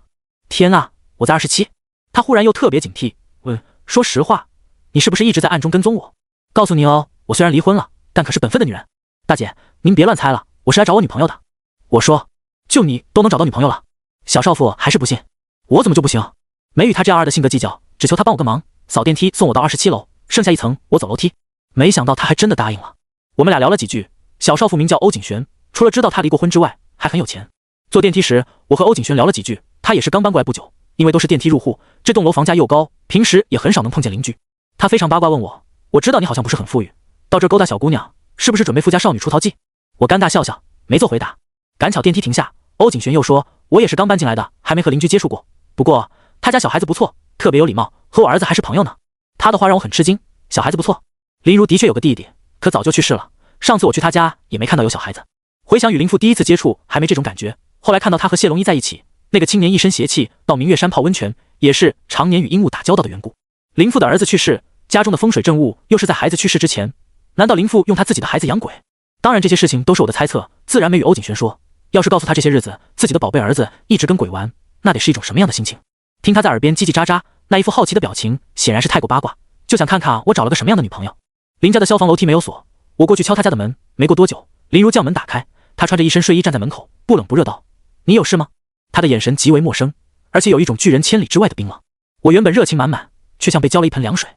天啊，我在27。”她忽然又特别警惕，问：“说实话，你是不是一直在暗中跟踪我？告诉你哦，我虽然离婚了，但可是本分的女人。大姐，您别乱猜了，我是来找我女朋友的。”我说：“就你都能找到女朋友了？”小少妇还是不信。我怎么就不行？没与她这样二的性格计较，只求她帮我个忙，扫电梯送我到27楼，剩下1层我走楼梯。没想到她还真的答应了。我们俩聊了几句。小少妇名叫欧景璇，除了知道她离过婚之外，还很有钱。坐电梯时，我和欧景璇聊了几句，她也是刚搬过来不久，因为都是电梯入户，这栋楼房价又高，平时也很少能碰见邻居。她非常八卦问我：“我知道你好像不是很富裕，到这勾搭小姑娘，是不是准备富家少女出逃记？”我尴尬笑笑，没做回答。赶巧电梯停下，欧景璇又说：“我也是刚搬进来的，还没和邻居接触过，不过他家小孩子不错，特别有礼貌，和我儿子还是朋友呢。”他的话让我很吃惊，小孩子不错。林如的确有个弟弟，可早就去世了，上次我去他家也没看到有小孩子。回想与林父第1次接触还没这种感觉，后来看到他和谢龙一在一起，那个青年一身邪气，到明月山泡温泉，也是常年与阴物打交道的缘故。林父的儿子去世，家中的风水正物又是在孩子去世之前，难道林父用他自己的孩子养鬼？当然这些事情都是我的猜测，自然没与欧景璇说。要是告诉他这些日子自己的宝贝儿子一直跟鬼玩，那得是一种什么样的心情？听他在耳边叽叽喳喳，那一副好奇的表情显然是太过八卦，就想看看我找了个什么样的女朋友。林家的消防楼梯没有锁，我过去敲他家的门，没过多久，林如将门打开，她穿着一身睡衣站在门口，不冷不热道：“你有事吗？”她的眼神极为陌生，而且有一种拒人千里之外的冰冷。我原本热情满满，却像被浇了一盆凉水。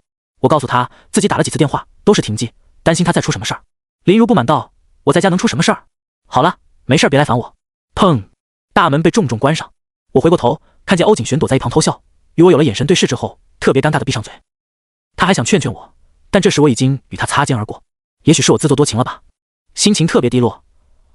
我告诉她自己打了几次电话都是停机，担心她再出什么事儿。林如不满道：“我在家能出什么事儿？好了，没事别来烦我。”砰！大门被重重关上。我回过头，看见欧景璇躲在一旁偷笑，与我有了眼神对视之后，特别尴尬的闭上嘴。他还想劝劝我，但这时我已经与他擦肩而过。也许是我自作多情了吧，心情特别低落。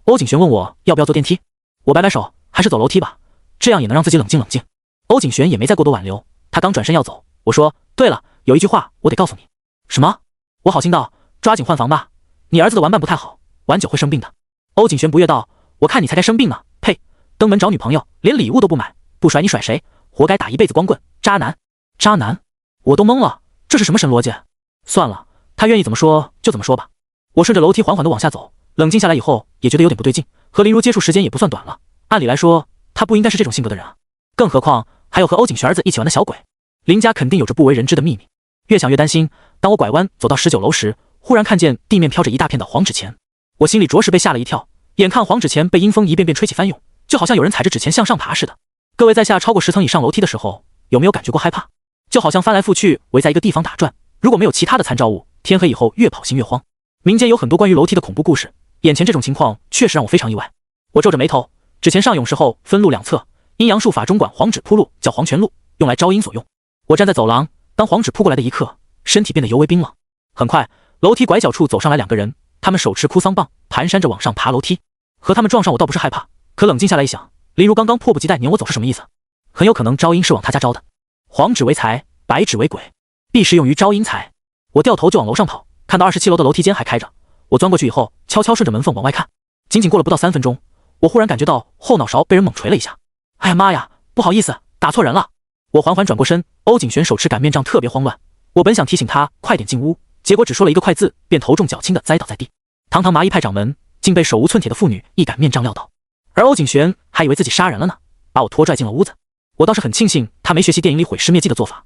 欧景璇问我要不要坐电梯，我摆摆手，还是走楼梯吧，这样也能让自己冷静冷静。欧景璇也没再过多挽留，他刚转身要走，我说：“对了，有一句话我得告诉你。”什么？我好心道，抓紧换房吧，你儿子的玩伴不太好，玩久会生病的。欧景璇不悦道，我看你才该生病呢，呸！登门找女朋友，连礼物都不买，不甩你甩谁？活该打一辈子光棍，渣男！渣男！我都懵了，这是什么神逻辑？算了，他愿意怎么说就怎么说吧。我顺着楼梯缓缓地往下走，冷静下来以后也觉得有点不对劲，和林如接触时间也不算短了，按理来说他不应该是这种性格的人啊，更何况还有和欧景璇儿子一起玩的小鬼，林家肯定有着不为人知的秘密。越想越担心，当我拐弯走到19楼时，忽然看见地面飘着一大片的黄纸钱，我心里着实被吓了一跳，眼看黄纸钱被阴风一遍遍吹起翻涌，就好像有人踩着纸钱向上爬似的。各位在下超过10层以上楼梯的时候，有没有感觉过害怕？就好像翻来覆去围在一个地方打转，如果没有其他的参照物，天黑以后越跑心越慌。民间有很多关于楼梯的恐怖故事，眼前这种情况确实让我非常意外。我皱着眉头，纸钱上涌时候分路两侧，阴阳术法中管黄纸铺路叫黄泉路，用来招阴所用。我站在走廊，当黄纸扑过来的一刻，身体变得尤为冰冷。很快，楼梯拐角处走上来2个人，他们手持哭丧棒，蹒跚着往上爬楼梯。和他们撞上我倒不是害怕，可冷静下来一想，林如刚刚迫不及待撵我走是什么意思？很有可能招阴是往他家招的。黄纸为财，白纸为鬼，必是用于招阴财。我掉头就往楼上跑，看到27楼的楼梯间还开着，我钻过去以后，悄悄顺着门缝往外看。仅仅过了不到3分钟，我忽然感觉到后脑勺被人猛捶了一下。哎呀妈呀，不好意思，打错人了。我缓缓转过身，欧景璇手持擀面杖特别慌乱，我本想提醒他快点进屋，结果只说了一个快字，便头重脚轻的栽倒在地。堂堂麻衣派掌门，竟被手无寸铁的妇女一擀面杖撂倒，而欧景璇还以为自己杀人了呢，把我拖拽进了屋子。我倒是很庆幸他没学习电影里毁尸灭迹的做法，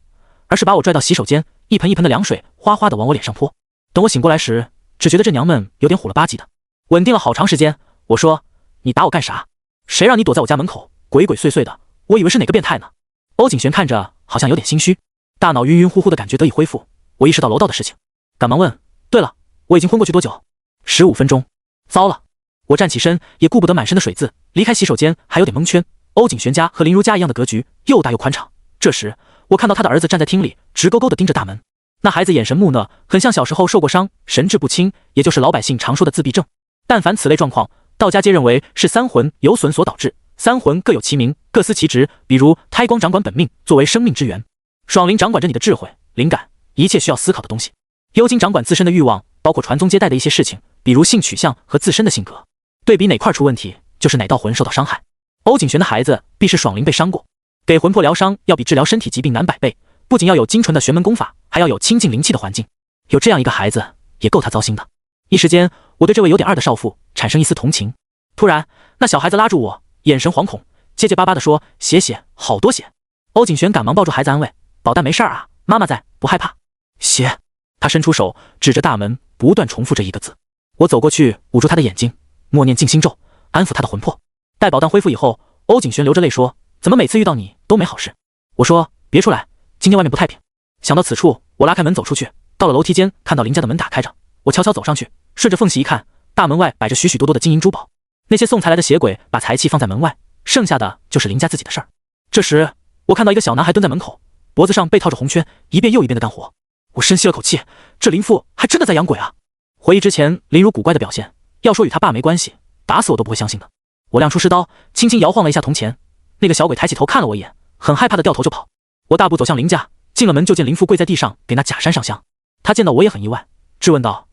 而是把我拽到洗手间，一盆一盆的凉水哗哗的往我脸上泼。等我醒过来时，只觉得这娘们有点虎了吧唧的。稳定了好长时间，我说：“你打我干啥？谁让你躲在我家门口，鬼鬼祟祟的？我以为是哪个变态呢。”欧景璇看着好像有点心虚，大脑晕晕乎乎的感觉得以恢复。我意识到楼道的事情，赶忙问：“对了，我已经昏过去多久？”15分钟。糟了！我站起身，也顾不得满身的水渍，离开洗手间还有点蒙圈。欧景璇家和林如家一样的格局，又大又宽敞。这时，我看到他的儿子站在厅里，直勾勾地盯着大门。那孩子眼神木讷，很像小时候受过伤，神志不清，也就是老百姓常说的自闭症。但凡此类状况，道家皆认为是三魂有损所导致。三魂各有其名，各司其职。比如胎光掌管本命，作为生命之源；爽灵掌管着你的智慧、灵感，一切需要思考的东西；幽精掌管自身的欲望，包括传宗接代的一些事情，比如性取向和自身的性格。对比哪块出问题，就是哪道魂受到伤害。欧景璇的孩子必是爽灵被伤过，给魂魄疗伤要比治疗身体疾病难100倍，不仅要有精纯的玄门功法，还要有清净灵气的环境。有这样一个孩子，也够他糟心的。一时间，我对这位有点二的少妇产生一丝同情。突然，那小孩子拉住我，眼神惶恐，结结巴巴地说：“血，好多血。”欧景璇赶忙抱住孩子安慰：“宝蛋没事啊，妈妈在，不害怕。”血。他伸出手指着大门，不断重复这一个字。我走过去，捂住他的眼睛，默念静心咒，安抚他的魂魄。待宝蛋恢复以后，欧景璇流着泪说：“怎么每次遇到你都没好事？”我说：“别出来，今天外面不太平。”想到此处，我拉开门走出去，到了楼梯间，看到林家的门打开着，我悄悄走上去，顺着缝隙一看，大门外摆着许许多多的金银珠宝。那些送财来的邪鬼把财气放在门外，剩下的就是林家自己的事儿。这时，我看到一个小男孩蹲在门口，脖子上被套着红圈，一遍又一遍的干活。我深吸了口气，这林父还真的在养鬼啊！回忆之前林如古怪的表现，要说与他爸没关系，打死我都不会相信的。我亮出尸刀，轻轻摇晃了一下铜钱，那个小鬼抬起头看了我一眼，很害怕的掉头就跑。我大步走向林家，进了门就见林父跪在地上给那假山上香。他见到我也很意外，质问道：“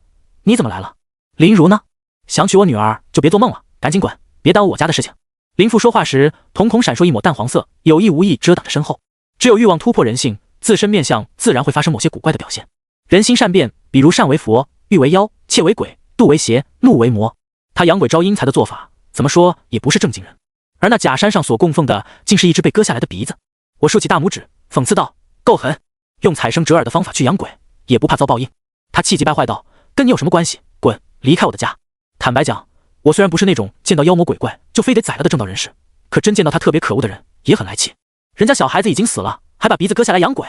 你怎么来了？林如呢？想娶我女儿就别做梦了，赶紧滚，别耽误我家的事情。”林父说话时，瞳孔闪烁一抹淡黄色，有意无意遮挡着身后。只有欲望突破人性，自身面相自然会发生某些古怪的表现。人心善变，比如善为佛，欲为妖，窃为鬼，妒为邪，怒为魔。他养鬼招阴财的做法，怎么说也不是正经人。而那假山上所供奉的，竟是一只被割下来的鼻子。我竖起大拇指，讽刺道：“够狠，用踩生折耳的方法去养鬼，也不怕遭报应。”他气急败坏道：“跟你有什么关系？滚，离开我的家！”坦白讲，我虽然不是那种见到妖魔鬼怪就非得宰了的正道人士，可真见到他特别可恶的人，也很来气。人家小孩子已经死了，还把鼻子割下来养鬼，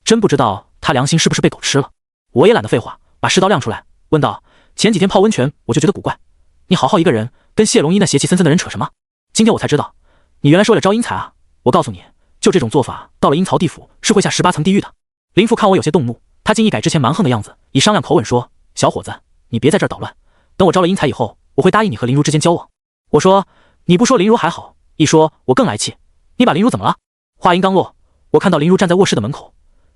真不知道他良心是不是被狗吃了。我也懒得废话，把尸刀亮出来，问道：“前几天泡温泉，我就觉得古怪，你好好一个人，跟谢龙一那邪气森森的人扯什么？今天我才知道，你原来是为了招阴财啊！我告诉你，就这种做法，到了阴曹地府是会下18层地狱的。”林父看我有些动怒，他竟一改之前蛮横的样子，以商量口吻说：“小伙子，你别在这儿捣乱，等我招了阴财以后，我会答应你和林如之间交往。”我说：“你不说林如还好，一说我更来气，你把林如怎么了？”话音刚落，我看到林如站在卧室的门口，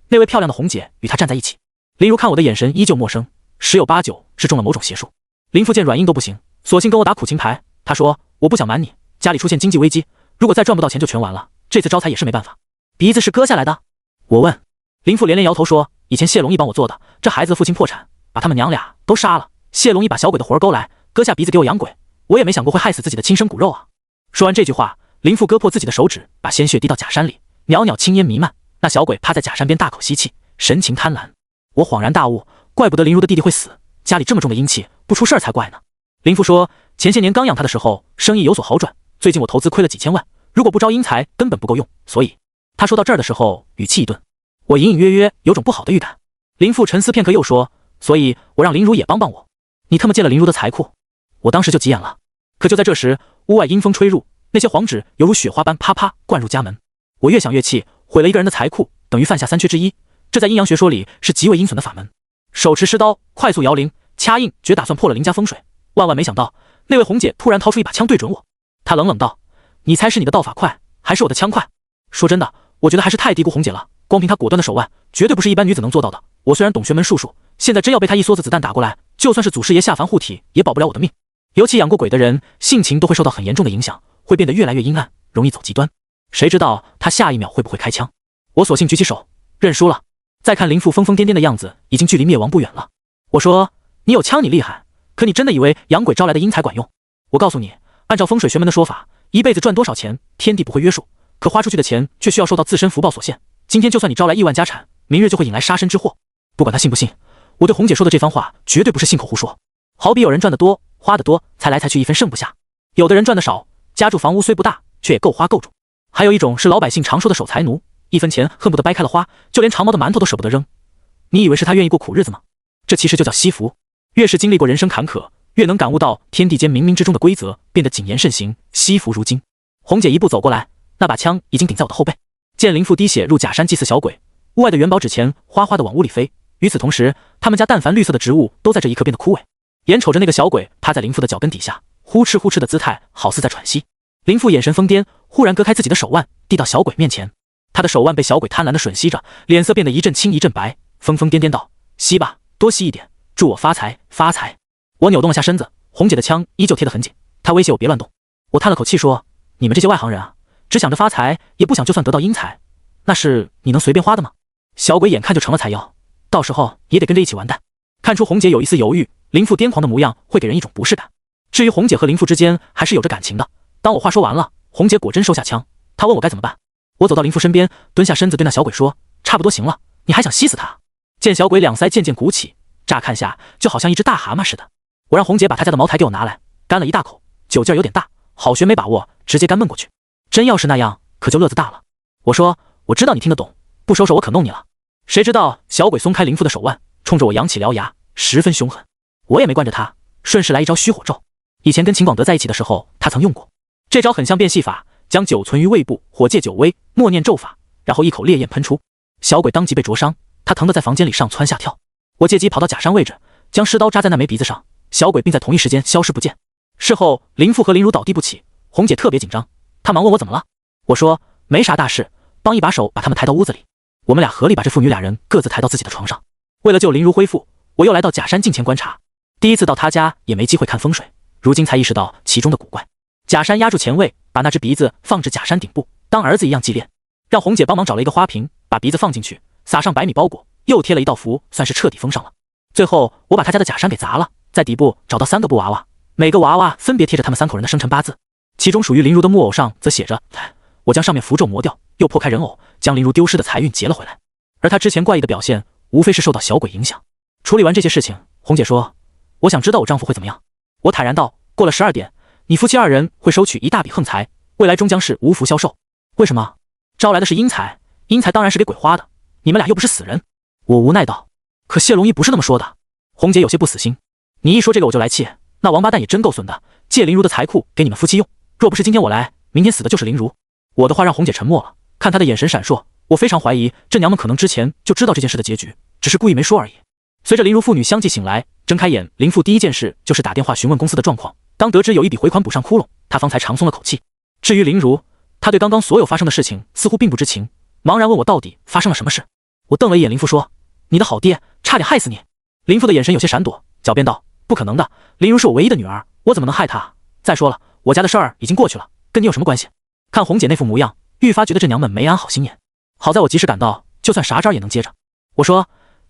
那位漂亮的红姐与她站在一起。林如看我的眼神依旧陌生，十有八九是中了某种邪术。林父见软硬都不行，索性跟我打苦情牌。他说：“我不想瞒你，家里出现经济危机，如果再赚不到钱就全完了。这次招财也是没办法。”鼻子是割下来的？我问。林父连连摇头说：“以前谢龙义帮我做的，这孩子的父亲破产，把他们娘俩都杀了。谢龙义把小鬼的活勾来，割下鼻子给我养鬼。我也没想过会害死自己的亲生骨肉啊。”说完这句话，林父割破自己的手指，把鲜血滴到假山里，袅袅青烟弥漫。那小鬼趴在假山边大口吸气，神情贪婪。我恍然大悟，怪不得林如的弟弟会死，家里这么重的阴气，不出事儿才怪呢。林父说，前些年刚养他的时候，生意有所好转，最近我投资亏了几千万，如果不招阴财，根本不够用，所以他说到这儿的时候，语气一顿，我隐隐约约有种不好的预感。林父沉思片刻，又说，所以我让林如也帮帮我。你他妈借了林如的财库。我当时就急眼了。可就在这时，屋外阴风吹入，那些黄纸犹如雪花般啪啪灌入家门。我越想越气，毁了一个人的财库，等于犯下3缺之一，这在阴阳学说里是极为阴损的法门。手持尸刀，快速摇铃，掐硬决打算破了林家风水。万万没想到，那位红姐突然掏出一把枪对准我。她冷冷道：“你猜是你的刀法快，还是我的枪快？”说真的，我觉得还是太低估红姐了。光凭她果断的手腕，绝对不是一般女子能做到的。我虽然懂玄门术数，现在真要被她一梭子子弹打过来，就算是祖师爷下凡护体，也保不了我的命。尤其养过鬼的人，性情都会受到很严重的影响，会变得越来越阴暗，容易走极端。谁知道她下一秒会不会开枪？我索性举起手，认输了。再看林父疯疯癫癫的样子，已经距离灭亡不远了。我说：“你有枪你厉害，可你真的以为养鬼招来的阴财管用？我告诉你，按照风水玄门的说法，一辈子赚多少钱，天地不会约束，可花出去的钱却需要受到自身福报所限。今天就算你招来亿万家产，明日就会引来杀身之祸。不管他信不信，我对红姐说的这番话绝对不是信口胡说。好比有人赚得多，花得多，才来才去一分剩不下；有的人赚得少，家住房屋虽不大，却也够花够住。还有一种是老百姓常说的守财奴，一分钱恨不得掰开了花，就连长毛的馒头都舍不得扔。你以为是他愿意过苦日子吗？这其实就叫惜福。越是经历过人生坎坷，越能感悟到天地间冥冥之中的规则，变得谨言慎行，惜福如金。红姐一步走过来，那把枪已经顶在我的后背。见林父滴血入假山祭祀小鬼，屋外的元宝纸钱哗哗地往屋里飞。与此同时，他们家但凡绿色的植物都在这一刻变得枯萎。眼瞅着那个小鬼趴在林父的脚跟底下，呼哧呼哧的姿态，好似在喘息。林父眼神疯癫，忽然割开自己的手腕，递到小鬼面前。他的手腕被小鬼贪婪地吮吸着，脸色变得一阵青一阵白，疯疯癫癫道：“吸吧，多吸一点，祝我发财发财。”我扭动了下身子，红姐的枪依旧贴得很紧，她威胁我别乱动。我叹了口气说：“你们这些外行人啊，只想着发财，也不想就算得到阴财，那是你能随便花的吗？”小鬼眼看就成了财妖，到时候也得跟着一起完蛋。看出红姐有一丝犹豫，林父癫狂的模样会给人一种不适感。至于红姐和林父之间还是有着感情的。当我话说完了，红姐果真收下枪，她问我该怎么办。我走到林父身边，蹲下身子对那小鬼说：“差不多行了，你还想吸死他？”见小鬼两腮渐渐鼓起，乍看下就好像一只大蛤蟆似的。我让红姐把她家的茅台给我拿来，干了一大口，酒劲有点大，好悬没把握，直接干闷过去。真要是那样，可就乐子大了。我说：“我知道你听得懂，不收手我可弄你了。”谁知道小鬼松开林父的手腕，冲着我扬起獠牙，十分凶狠。我也没惯着他，顺势来一招虚火咒。以前跟秦广德在一起的时候，他曾用过这招，很像变戏法，将酒存于胃部，火借酒威，默念咒法，然后一口烈焰喷出。小鬼当即被灼伤，他疼得在房间里上蹿下跳。我借机跑到假山位置，将尸刀扎在那枚鼻子上，小鬼并在同一时间消失不见。事后林父和林如倒地不起，红姐特别紧张，她忙问我怎么了。我说没啥大事，帮一把手把他们抬到屋子里。我们俩合力把这父女俩人各自抬到自己的床上。为了救林如恢复，我又来到假山近前观察。第一次到他家也没机会看风水，如今才意识到其中的古怪。假山压住前位，把那只鼻子放至假山顶部，当儿子一样祭奠。让红姐帮忙找了一个花瓶，把鼻子放进去，撒上白米包裹，又贴了一道符，算是彻底封上了。最后我把他家的假山给砸了，在底部找到3个布娃娃，每个娃娃分别贴着他们3口人的生辰八字，其中属于林如的木偶上则写着：“我将上面符咒磨掉，又破开人偶，将林如丢失的财运劫了回来。”而他之前怪异的表现，无非是受到小鬼影响。处理完这些事情，红姐说：“我想知道我丈夫会怎么样。”我坦然道：“过了12点，你夫妻2人会收取一大笔横财，未来终将是无福消受。”为什么？招来的是阴财，阴财当然是给鬼花的，你们俩又不是死人。我无奈道：“可谢龙一不是那么说的。”红姐有些不死心：“你一说这个我就来气，那王八蛋也真够损的，借林如的财库给你们夫妻用，若不是今天我来，明天死的就是林如。”我的话让红姐沉默了，看她的眼神闪烁，我非常怀疑这娘们可能之前就知道这件事的结局，只是故意没说而已。随着林如父女相继醒来，睁开眼，林父第一件事就是打电话询问公司的状况。当得知有一笔回款补上窟窿，他方才长松了口气。至于林如，他对刚刚所有发生的事情似乎并不知情，茫然问我到底发生了什么事。我瞪了一眼林父说：“你的好爹，差点害死你！林父的眼神有些闪躲，狡辩道：“不可能的，林如是我唯一的女儿，我怎么能害她？再说了，我家的事儿已经过去了，跟你有什么关系？”看红姐那副模样，愈发觉得这娘们没安好心眼。好在我及时赶到，就算啥招也能接着。我说：“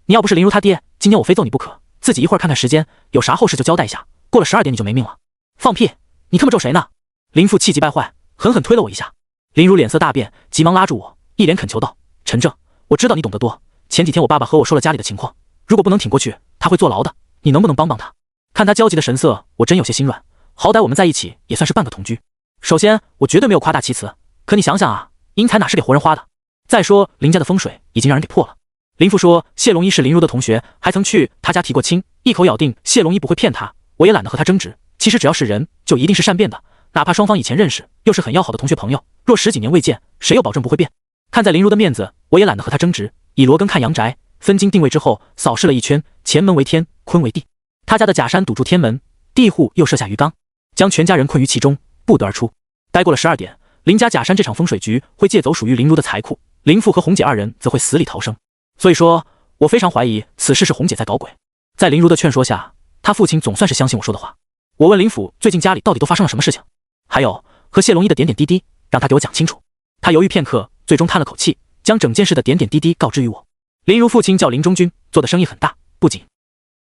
你要不是林如她爹，今天我非揍你不可。自己一会儿看看时间，有啥后事就交代一下。过了12点你就没命了。”放屁！你他妈咒谁呢？林父气急败坏，狠狠推了我一下。林如脸色大变，急忙拉住我，一脸恳求道：“陈正，我知道你懂得多。前几天我爸爸和我说了家里的情况，如果不能挺过去，他会坐牢的。你能不能帮帮他？”看他焦急的神色，我真有些心软。好歹我们在一起也算是半个同居。首先，我绝对没有夸大其词，可你想想啊，英才哪是给活人花的？再说林家的风水已经让人给破了。林父说谢龙一是林如的同学，还曾去他家提过亲，一口咬定谢龙一不会骗他。我也懒得和他争执，其实只要是人，就一定是善变的，哪怕双方以前认识，又是很要好的同学朋友，若10几年未见，谁又保证不会变？看在林如的面子，我也懒得和他争执，以罗根看阳宅，分金定位之后，扫视了一圈，前门为天，坤为地，他家的假山堵住天门，地户又设下鱼缸，将全家人困于其中，不得而出。待过了12点，林家假山这场风水局会借走属于林如的财库，林父和红姐二人则会死里逃生。所以说，我非常怀疑此事是红姐在搞鬼。在林如的劝说下，他父亲总算是相信我说的话。我问林府最近家里到底都发生了什么事情，还有和谢龙一的点点滴滴，让他给我讲清楚。他犹豫片刻，最终叹了口气，将整件事的点点滴滴告知于我。林如父亲叫林中军，做的生意很大，不仅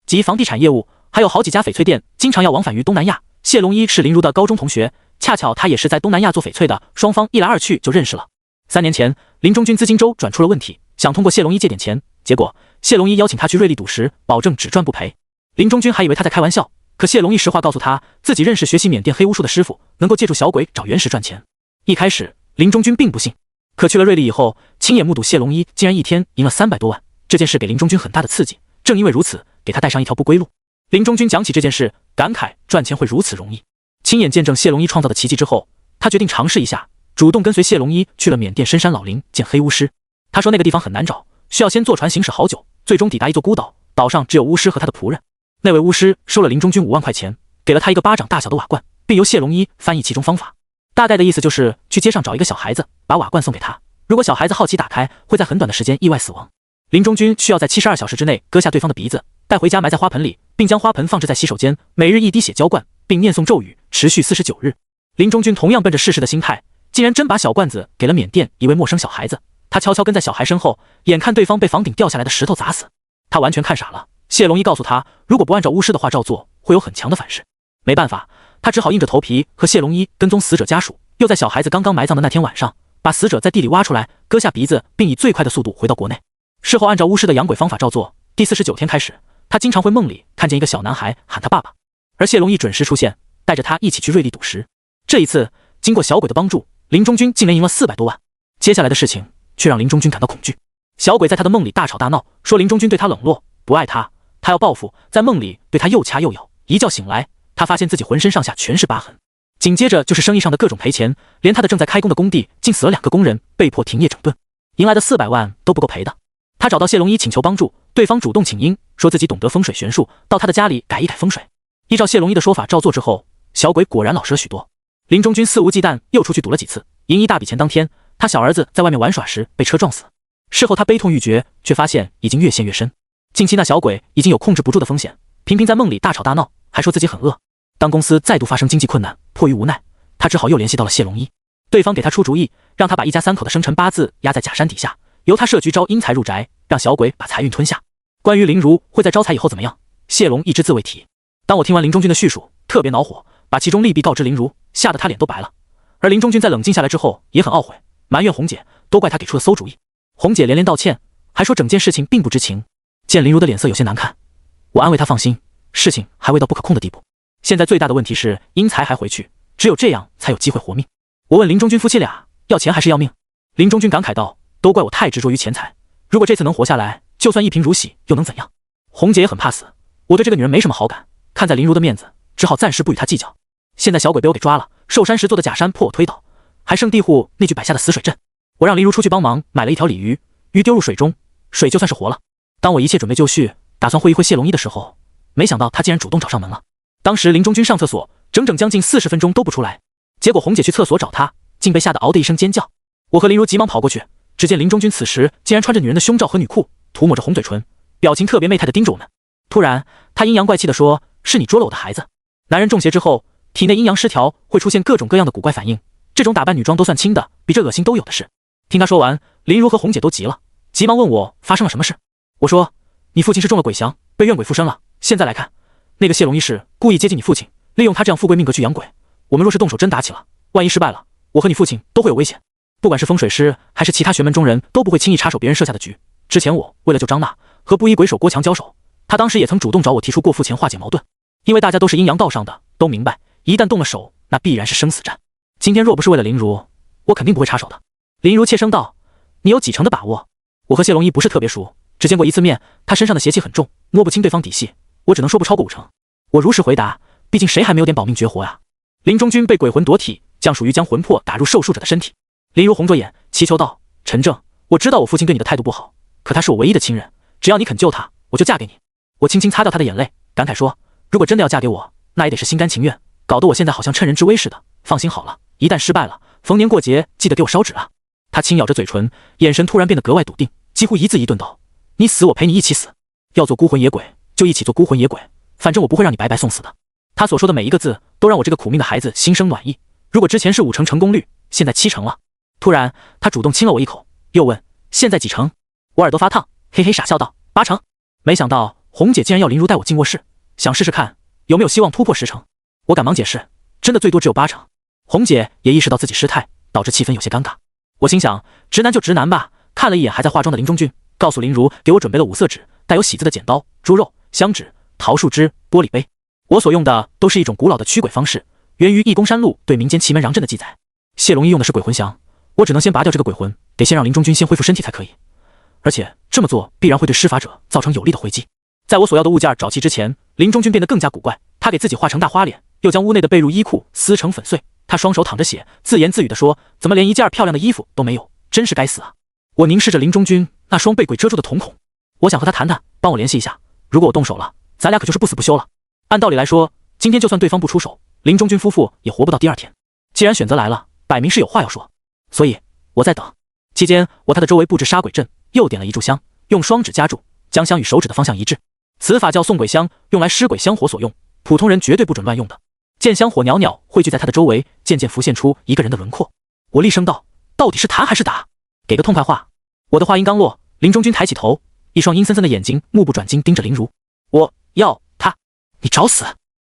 及房地产业务，还有好几家翡翠店，经常要往返于东南亚。谢龙一是林如的高中同学，恰巧他也是在东南亚做翡翠的，双方一来二去就认识了。3年前，林中军资金周转出了问题，想通过谢龙一借点钱，结果谢龙一邀请他去瑞丽赌石，保证只赚不赔。林中军还以为他在开玩笑，可谢龙一实话告诉他，自己认识学习缅甸黑巫术的师傅，能够借助小鬼找原石赚钱。一开始林中军并不信，可去了瑞丽以后，亲眼目睹谢龙一竟然一天赢了300多万，这件事给林中军很大的刺激，正因为如此，给他带上一条不归路。林中军讲起这件事，感慨赚钱会如此容易。亲眼见证谢龙一创造的奇迹之后，他决定尝试一下，主动跟随谢龙一去了缅甸深山老林见黑巫师。他说那个地方很难找，需要先坐船行驶好久，最终抵达一座孤岛，岛上只有巫师和他的仆人。那位巫师收了林中军5万块钱，给了他一个巴掌大小的瓦罐，并由谢龙一翻译其中方法。大概的意思就是去街上找一个小孩子，把瓦罐送给他，如果小孩子好奇打开，会在很短的时间意外死亡。林中军需要在72小时之内割下对方的鼻子，带回家埋在花盆里，并将花盆放置在洗手间，每日1滴血浇灌，并念诵咒语，持续49日。林中军同样奔着试试的心态，竟然真把小罐子给了缅甸一位陌生小孩子。他悄悄跟在小孩身后，眼看对方被房顶掉下来的石头砸死，他完全看傻了。谢龙一告诉他，如果不按照巫师的话照做，会有很强的反噬。没办法，他只好硬着头皮和谢龙一跟踪死者家属，又在小孩子刚刚埋葬的那天晚上，把死者在地里挖出来，割下鼻子，并以最快的速度回到国内。事后按照巫师的养鬼方法照做，第49天开始，他经常会梦里看见一个小男孩喊他爸爸，而谢龙一准时出现，带着他一起去瑞丽赌石。这一次，经过小鬼的帮助，林中军竟然赢了400多万。接下来的事情却让林中军感到恐惧。小鬼在他的梦里大吵大闹，说林中军对他冷落，不爱他，他要报复，在梦里对他又掐又咬。一觉醒来，他发现自己浑身上下全是疤痕。紧接着就是生意上的各种赔钱，连他的正在开工的工地竟死了2个工人，被迫停业整顿，赢来的400万都不够赔的。他找到谢龙一请求帮助，对方主动请缨，说自己懂得风水玄术，到他的家里改一改风水。依照谢龙一的说法照做之后，小鬼果然老实了许多。林中军肆无忌惮又出去赌了几次，赢一大笔钱。当天，他小儿子在外面玩耍时被车撞死，事后他悲痛欲绝，却发现已经越陷越深。近期那小鬼已经有控制不住的风险，频频在梦里大吵大闹，还说自己很饿。当公司再度发生经济困难，迫于无奈，他只好又联系到了谢龙一，对方给他出主意，让他把一家3口的生辰8字压在假山底下，由他设局招阴财入宅，让小鬼把财运吞下。关于林如会在招财以后怎么样，谢龙一只字未提。当我听完林中军的叙述，特别恼火，把其中利弊告知林如，吓得他脸都白了。而林中军在冷静下来之后也很懊悔，埋怨红姐，都怪他给出了馊主意。红姐连连道歉，还说整件事情并不知情。见林如的脸色有些难看，我安慰她放心，事情还未到不可控的地步。现在最大的问题是阴财还回去，只有这样才有机会活命。我问林中军夫妻俩要钱还是要命，林中军感慨道，都怪我太执着于钱财，如果这次能活下来，就算一贫如洗又能怎样？红姐也很怕死，我对这个女人没什么好感，看在林如的面子，只好暂时不与她计较。现在小鬼被我给抓了，寿山石做的假山迫我推倒，还剩地户那具摆下的死水阵。我让林如出去帮忙买了一条鲤鱼，鱼丢入水中，水就算是活了。当我一切准备就绪，打算会一会谢龙一的时候，没想到他竟然主动找上门了。当时林中军上厕所整整将近40分钟都不出来，结果红姐去厕所找他，竟被吓得嗷的一声尖叫。我和林如急忙跑过去，只见林中军此时竟然穿着女人的胸罩和女裤，涂抹着红嘴唇，表情特别媚态地盯着我们。突然，他阴阳怪气地说：“是你捉了我的孩子。”男人中邪之后，体内阴阳失调，会出现各种各样的古怪反应。这种打扮女装都算轻的，比这恶心都有的是。听他说完，林如和红姐都急了，急忙问我发生了什么事。我说：“你父亲是中了鬼降，被怨鬼附身了。现在来看，那个谢龙一是故意接近你父亲，利用他这样富贵命格去养鬼。我们若是动手真打起了，万一失败了，我和你父亲都会有危险。不管是风水师还是其他玄门中人，都不会轻易插手别人设下的局。之前我为了救张娜和布衣鬼手郭强交手，他当时也曾主动找我提出过付钱化解矛盾。因为大家都是阴阳道上的，都明白一旦动了手，那必然是生死战。今天若不是为了林如，我肯定不会插手的。”林如怯声道：“你有几成的把握？”我和谢龙一不是特别熟，只见过一次面，他身上的邪气很重，摸不清对方底细，我只能说不超过5成。我如实回答，毕竟谁还没有点保命绝活呀？林中君被鬼魂夺体，将属于将魂魄打入受术者的身体。林如红着眼祈求道：“陈正，我知道我父亲对你的态度不好，可他是我唯一的亲人，只要你肯救他，我就嫁给你。”我轻轻擦掉他的眼泪，感慨说：“如果真的要嫁给我，那也得是心甘情愿，搞得我现在好像趁人之危似的。放心好了，一旦失败了，逢年过节记得给我烧纸啊。”他轻咬着嘴唇，眼神突然变得格外笃定，几乎一字一顿道：“你死我陪你一起死，要做孤魂野鬼就一起做孤魂野鬼，反正我不会让你白白送死的。”他所说的每一个字都让我这个苦命的孩子心生暖意。如果之前是5成成功率，现在7成了。突然他主动亲了我一口，又问：“现在几成？”我耳朵发烫，嘿嘿傻笑道：“8成。”没想到红姐竟然要林如带我进卧室，想试试看有没有希望突破10成。我赶忙解释：“真的最多只有8成。”红姐也意识到自己失态，导致气氛有些尴尬。我心想，直男就直男吧。看了一眼还在化妆的林中俊，告诉林如给我准备了5色纸，带有喜字的剪刀、猪肉、香纸、桃树枝、玻璃杯。我所用的都是一种古老的驱鬼方式，源于义公山路对民间奇门禳阵的记载。谢龙一用的是鬼魂降，我只能先拔掉这个鬼魂，得先让林中君先恢复身体才可以。而且这么做必然会对施法者造成有力的回击。在我所要的物件找齐之前，林中君变得更加古怪，他给自己画成大花脸，又将屋内的被褥衣裤撕成粉碎。他双手淌着血，自言自语地说：“怎么连一件漂亮的衣服都没有？真是该死啊！”我凝视着林中君那双被鬼遮住的瞳孔，我想和他谈谈，帮我联系一下。如果我动手了，咱俩可就是不死不休了。按道理来说，今天就算对方不出手，林中君夫妇也活不到第2天。既然选择来了，摆明是有话要说，所以我在等。期间，我他的周围布置杀鬼阵，又点了一炷香，用双指夹住，将香与手指的方向一致。此法叫送鬼香，用来施鬼香火所用，普通人绝对不准乱用的。见香火袅袅汇聚在他的周围，渐渐浮现出一个人的轮廓。我厉声道：“到底是谈还是打？给个痛快话！”我的话音刚落，林中君抬起头，一双阴森森的眼睛目不转睛盯着林如。“我要他！你找死！”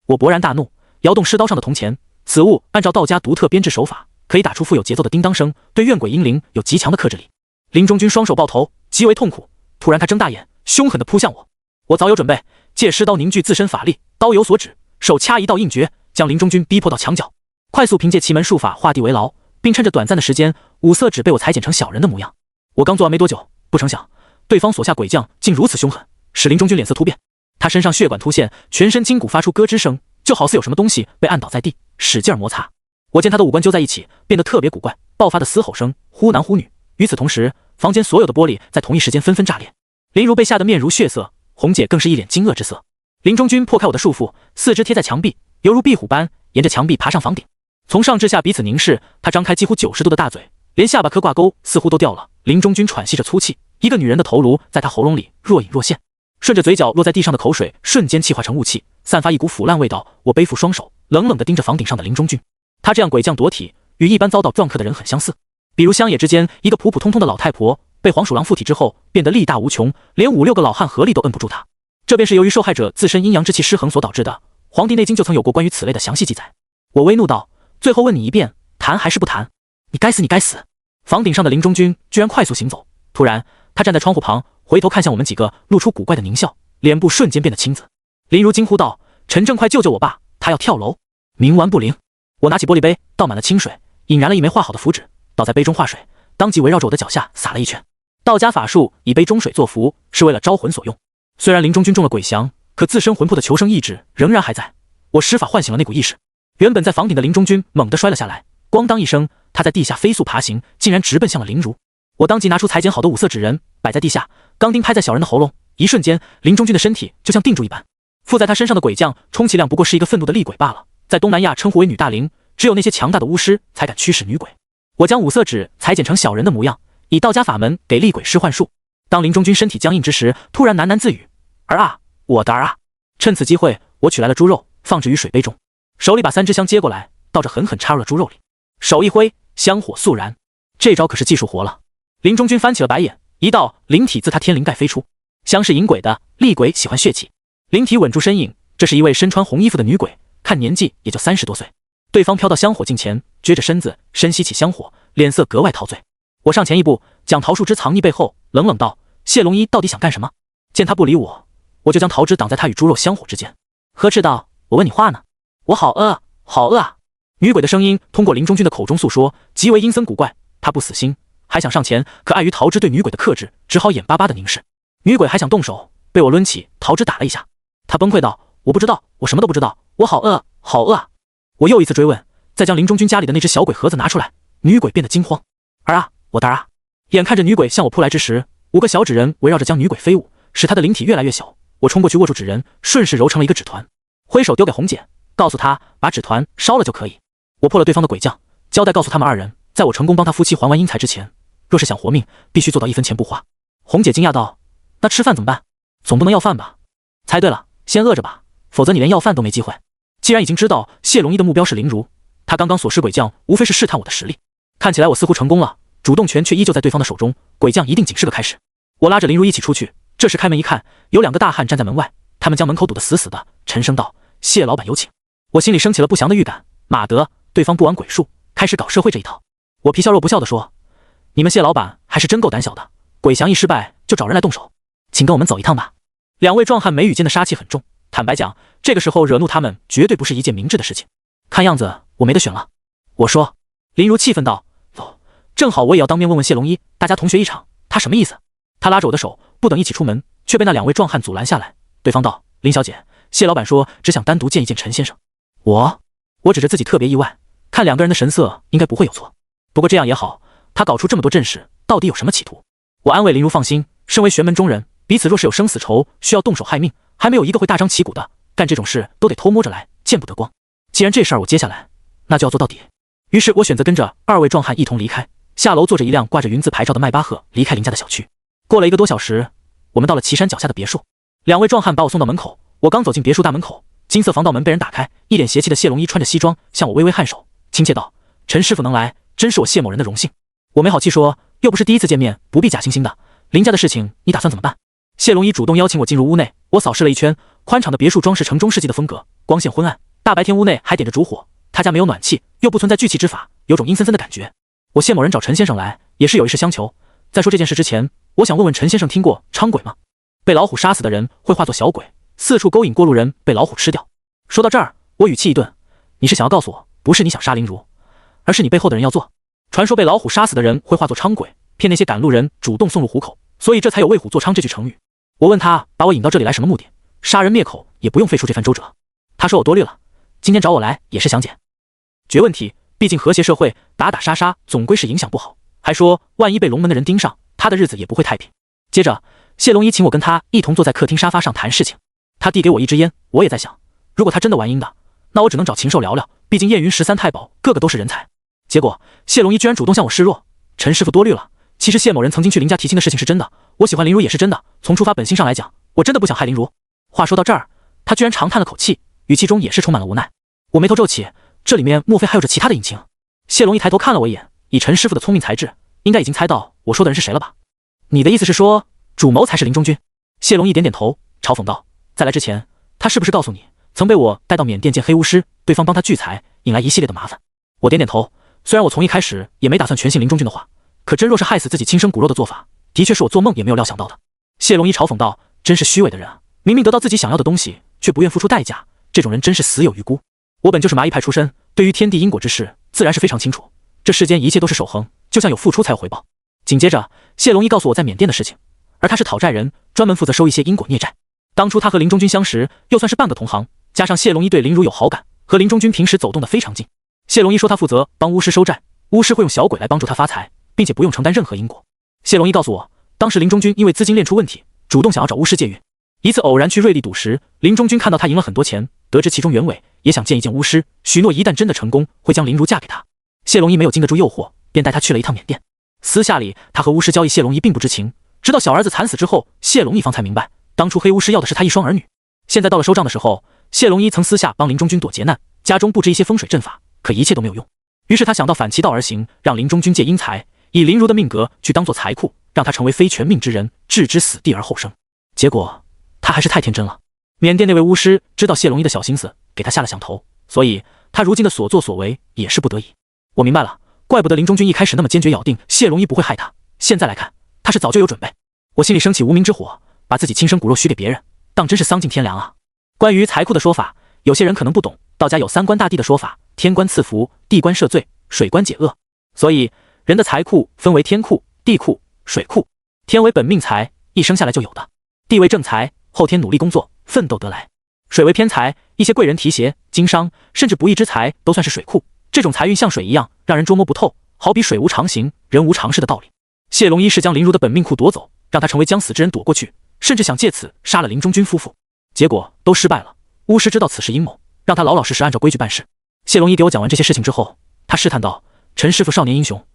我勃然大怒，摇动尸刀上的铜钱。此物按照道家独特编制手法，可以打出富有节奏的叮当声，对怨鬼阴灵有极强的克制力。林中君双手抱头，极为痛苦。突然他睁大眼，凶狠地扑向我。我早有准备，借尸刀凝聚自身法力，刀有所指，手掐一道硬诀，将林中君逼迫到墙角，快速凭借奇门术法画地为牢，并趁着短暂的时间，5色纸被我裁剪成小人的模样。我刚做完没多久，不成想对方所下鬼将竟如此凶狠，使林中君脸色突变。他身上血管突现，全身筋骨发出咯吱声，就好似有什么东西被按倒在地，使劲摩擦。我见他的五官揪在一起，变得特别古怪，爆发的嘶吼声忽男忽女。与此同时，房间所有的玻璃在同一时间纷纷炸裂。林如被吓得面如血色，红姐更是一脸惊愕之色。林中君破开我的束缚，四肢贴在墙壁，犹如壁虎般沿着墙壁爬上房顶。从上至下彼此凝视，他张开几乎90度的大嘴，连下巴颏挂钩似乎都掉了。林中君喘息着粗气，一个女人的头颅在他喉咙里若隐若现，顺着嘴角落在地上的口水瞬间气化成雾气，散发一股腐烂味道。我背负双手，冷冷地盯着房顶上的林中君。他这样鬼将夺体，与一般遭到撞克的人很相似。比如乡野之间一个普普通通的老太婆，被黄鼠狼附体之后变得力大无穷，连5、6个老汉合力都摁不住她。这便是由于受害者自身阴阳之气失衡所导致的。《黄帝内经》就曾有过关于此类的详细记载。我微怒道：“最后问你一遍，谈还是不谈？你该死，你该死！”房顶上的林中君居然快速行走，突然他站在窗户旁，回头看向我们几个，露出古怪的狞笑，脸部瞬间变得青紫。林如惊呼道：“陈正，快救救我爸，他要跳楼！”冥顽不灵。我拿起玻璃杯，倒满了清水，引燃了一枚画好的符纸，倒在杯中化水，当即围绕着我的脚下撒了一圈。道家法术以杯中水作符，是为了招魂所用。虽然林中君中了鬼降，可自身魂魄的求生意志仍然还在。我施法唤醒了那股意识，原本在房顶的林中君猛地摔了下来，咣当一声，他在地下飞速爬行，竟然直奔向了林如。我当即拿出裁剪好的5色纸人，摆在地下，钢钉拍在小人的喉咙，一瞬间，林中君的身体就像定住一般。附在他身上的鬼将，充其量不过是一个愤怒的厉鬼罢了，在东南亚称呼为女大灵，只有那些强大的巫师才敢驱使女鬼。我将5色纸裁剪成小人的模样，以道家法门给厉鬼施幻术。当林中君身体僵硬之时，突然喃喃自语：“儿啊，我的儿啊！”趁此机会，我取来了猪肉，放置于水杯中，手里把3支香接过来，倒着狠狠插入了猪肉里，手一挥，香火肃然。这招可是技术活了。林中君翻起了白眼，一道灵体自他天灵盖飞出。香是引鬼的，厉鬼喜欢血气。灵体稳住身影，这是一位身穿红衣服的女鬼，看年纪也就30多岁。对方飘到香火近前，撅着身子，深吸起香火，脸色格外陶醉。我上前一步，将桃树枝藏匿背后，冷冷道：“谢龙一到底想干什么？”见他不理我，我就将桃枝挡在他与猪肉香火之间，呵斥道：“我问你话呢，我好饿啊，好饿啊！”女鬼的声音通过林中君的口中诉说，极为阴森古怪。他不死心，还想上前，可碍于桃枝对女鬼的克制，只好眼巴巴的凝视。女鬼还想动手，被我抡起桃枝打了一下。她崩溃道：“我不知道，我什么都不知道，我好饿，好饿啊！”我又一次追问，再将林中君家里的那只小鬼盒子拿出来。女鬼变得惊慌：“儿啊，我的儿啊！”眼看着女鬼向我扑来之时，5个小纸人围绕着将女鬼飞舞，使她的灵体越来越小。我冲过去握住纸人，顺势揉成了一个纸团，挥手丢给红姐，告诉她把纸团烧了就可以。我破了对方的鬼将，交代告诉他们2人，在我成功帮他夫妻还完阴财之前，若是想活命，必须做到1分钱不花。红姐惊讶道：“那吃饭怎么办？总不能要饭吧？”猜对了，先饿着吧，否则你连要饭都没机会。既然已经知道谢龙一的目标是林如，他刚刚所施鬼将无非是试探我的实力，看起来我似乎成功了，主动权却依旧在对方的手中，鬼将一定仅是个开始。我拉着林如一起出去，这时开门一看，有2个大汉站在门外，他们将门口堵得死死的，沉声道：“谢老板有请。”我心里升起了不祥的预感，马德，对方不玩鬼术，开始搞社会这一套。我皮笑肉不笑地说：“你们谢老板还是真够胆小的，鬼降一失败就找人来动手，请跟我们走一趟吧。”2位壮汉眉宇间的杀气很重，坦白讲，这个时候惹怒他们绝对不是一件明智的事情。看样子我没得选了。我说。林如气愤道：“走，正好我也要当面问问谢龙一，大家同学一场，他什么意思？”他拉着我的手，不等一起出门，却被那2位壮汉阻拦下来。对方道：“林小姐，谢老板说只想单独见一见陈先生。”我指着自己特别意外，看2个人的神色应该不会有错。不过这样也好，他搞出这么多阵势，到底有什么企图？我安慰林如放心，身为玄门中人，彼此若是有生死仇，需要动手害命，还没有一个会大张旗鼓的，干这种事都得偷摸着来，见不得光。既然这事儿我接下来，那就要做到底。于是我选择跟着2位壮汉一同离开，下楼坐着一辆挂着云字牌照的迈巴赫离开林家的小区。过了1个多小时，我们到了岐山脚下的别墅，2位壮汉把我送到门口。我刚走进别墅大门口，金色防盗门被人打开，一脸邪气的谢龙一穿着西装向我微微颔首，亲切道：“陈师傅能来，真是我谢某人的荣幸。”我没好气说：“又不是第一次见面，不必假惺惺的。林家的事情你打算怎么办？”谢龙一主动邀请我进入屋内，我扫视了一圈，宽敞的别墅装饰成中世纪的风格，光线昏暗，大白天屋内还点着烛火。他家没有暖气，又不存在聚气之法，有种阴森森的感觉。我谢某人找陈先生来，也是有一事相求。在说这件事之前，我想问问陈先生听过伥鬼吗？被老虎杀死的人会化作小鬼，四处勾引过路人，被老虎吃掉。说到这儿，我语气一顿：“你是想要告诉我，不是你想杀林如，而是你背后的人要做？传说被老虎杀死的人会化作伥鬼，骗那些赶路人主动送入虎口，所以这才有为虎作伥这句成语。”我问他把我引到这里来什么目的？杀人灭口也不用费出这番周折。他说我多虑了，今天找我来也是想解决问题，毕竟和谐社会打打杀杀总归是影响不好，还说万一被龙门的人盯上，他的日子也不会太平。接着谢龙一请我跟他一同坐在客厅沙发上谈事情，他递给我一支烟，我也在想，如果他真的玩阴的，那我只能找禽兽聊聊，毕竟燕云13太保个个都是人才。结果谢龙一居然主动向我示弱：“陈师傅多虑了，其实谢某人曾经去林家提亲的事情是真的，我喜欢林如也是真的，从出发本心上来讲，我真的不想害林如。”话说到这儿，他居然长叹了口气，语气中也是充满了无奈。我眉头皱起，这里面莫非还有着其他的隐情？谢龙一抬头看了我一眼，以陈师傅的聪明才智，应该已经猜到我说的人是谁了吧？你的意思是说，主谋才是林中君？谢龙一点点头，嘲讽道：“在来之前，他是不是告诉你，曾被我带到缅甸见黑巫师，对方帮他聚财，引来一系列的麻烦？”我点点头，虽然我从一开始也没打算全信林中君的话，可真若是害死自己亲生骨肉的做法，的确是我做梦也没有料想到的。谢龙一嘲讽道：“真是虚伪的人啊！明明得到自己想要的东西，却不愿付出代价，这种人真是死有余辜。”我本就是麻衣派出身，对于天地因果之事，自然是非常清楚。这世间一切都是守恒，就像有付出才有回报。紧接着，谢龙一告诉我在缅甸的事情，而他是讨债人，专门负责收一些因果孽债。当初他和林中君相识，又算是半个同行，加上谢龙一对林如有好感，和林中君平时走动得非常近。谢龙一说他负责帮巫师收债，巫师会用小鬼来帮助他发财，并且不用承担任何因果。谢龙一告诉我，当时林中君因为资金链出问题，主动想要找巫师借运。一次偶然去瑞丽赌时，林中君看到他赢了很多钱，得知其中原委，也想见一见巫师，许诺一旦真的成功，会将林如嫁给他。谢龙一没有经得住诱惑，便带他去了一趟缅甸。私下里，他和巫师交易，谢龙一并不知情，直到小儿子惨死之后，谢龙一方才明白，当初黑巫师要的是他一双儿女。现在到了收账的时候，谢龙一曾私下帮林中君躲劫难，家中布置一些风水阵法，可一切都没有用。于是他想到反其道而行，让林中君借阴财，以林如的命格去当做财库，让他成为非全命之人，置之死地而后生。结果他还是太天真了。缅甸那位巫师知道谢龙一的小心思，给他下了响头，所以他如今的所作所为也是不得已。我明白了，怪不得林中君一开始那么坚决咬定谢龙一不会害他，现在来看，他是早就有准备。我心里升起无名之火，把自己亲生骨肉许给别人，当真是丧尽天良啊！关于财库的说法，有些人可能不懂，道家有三官大帝的说法，天官赐福，地官赦罪，水官解厄。所以人的财库分为天库、地库、水库。天为本命财，一生下来就有的；地为正财，后天努力工作奋斗得来；水为偏财，一些贵人提携、经商甚至不义之财都算是水库。这种财运像水一样，让人捉摸不透，好比水无常形，人无常势的道理。谢龙一是将林如的本命库夺走，让他成为将死之人躲过去，甚至想借此杀了林中君夫妇，结果都失败了。巫师知道此事阴谋，让他老老实实按照规矩办事。谢龙一给我讲完这些事情之后，他试探道：“陈师傅少年英雄，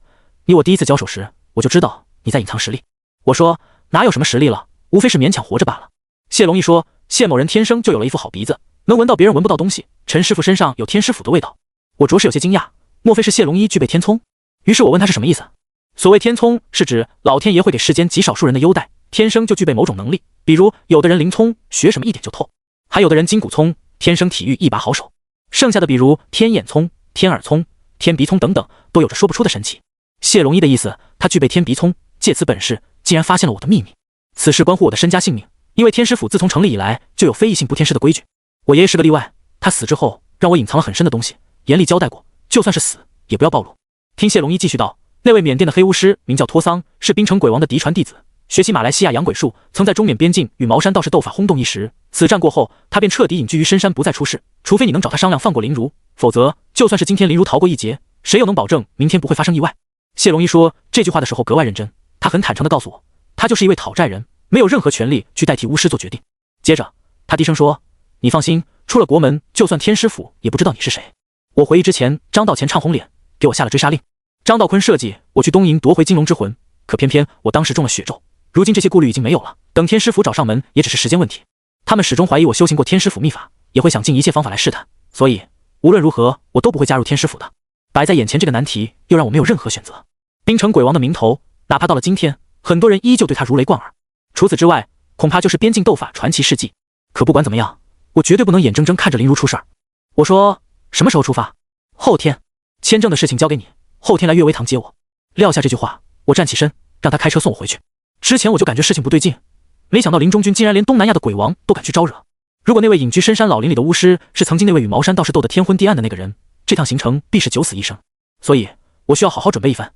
你我第一次交手时，我就知道你在隐藏实力。”我说：“哪有什么实力了，无非是勉强活着罢了。”谢龙一说：“谢某人天生就有了一副好鼻子，能闻到别人闻不到东西。陈师傅身上有天师府的味道。”我着实有些惊讶，莫非是谢龙一具备天聪？于是我问他是什么意思。所谓天聪，是指老天爷会给世间极少数人的优待，天生就具备某种能力，比如有的人灵聪，学什么一点就透，还有的人筋骨聪，天生体育一把好手，剩下的比如天眼聪、天耳聪、天鼻聪等等，都有着说不出的神奇。谢龙一的意思，他具备天鼻聪，借此本事竟然发现了我的秘密，此事关乎我的身家性命，因为天师府自从成立以来就有非异性不天师的规矩，我爷爷是个例外，他死之后让我隐藏了很深的东西，严厉交代过，就算是死也不要暴露。听谢龙一继续道，那位缅甸的黑巫师名叫托桑，是槟城鬼王的嫡传弟子，学习马来西亚养鬼术，曾在中缅边境与茅山道士斗法轰动一时。此战过后，他便彻底隐居于深山，不再出世，除非你能找他商量放过林如，否则就算是今天林如逃过一劫，谁又能保证明天不会发生意外？谢龙一说这句话的时候格外认真，他很坦诚地告诉我，他就是一位讨债人，没有任何权利去代替巫师做决定。接着他低声说，你放心，出了国门，就算天师府也不知道你是谁。我回忆之前张道乾唱红脸给我下了追杀令，张道坤设计我去东瀛夺回金龙之魂，可偏偏我当时中了血咒，如今这些顾虑已经没有了，等天师府找上门也只是时间问题。他们始终怀疑我修行过天师府秘法，也会想尽一切方法来试探，所以无论如何我都不会加入天师府的。摆在眼前这个难题又让我没有任何选择。槟城鬼王的名头哪怕到了今天，很多人依旧对他如雷贯耳，除此之外恐怕就是边境斗法传奇事迹。可不管怎么样，我绝对不能眼睁睁看着林如出事儿。我说什么时候出发？后天，签证的事情交给你，后天来悦威堂接我。撂下这句话，我站起身让他开车送我回去。之前我就感觉事情不对劲，没想到林中君竟然连东南亚的鬼王都敢去招惹。如果那位隐居深山老林里的巫师是曾经那位与茅山道士斗得天昏地暗的那个人，这趟行程必是九死一生，所以我需要好好准备一番，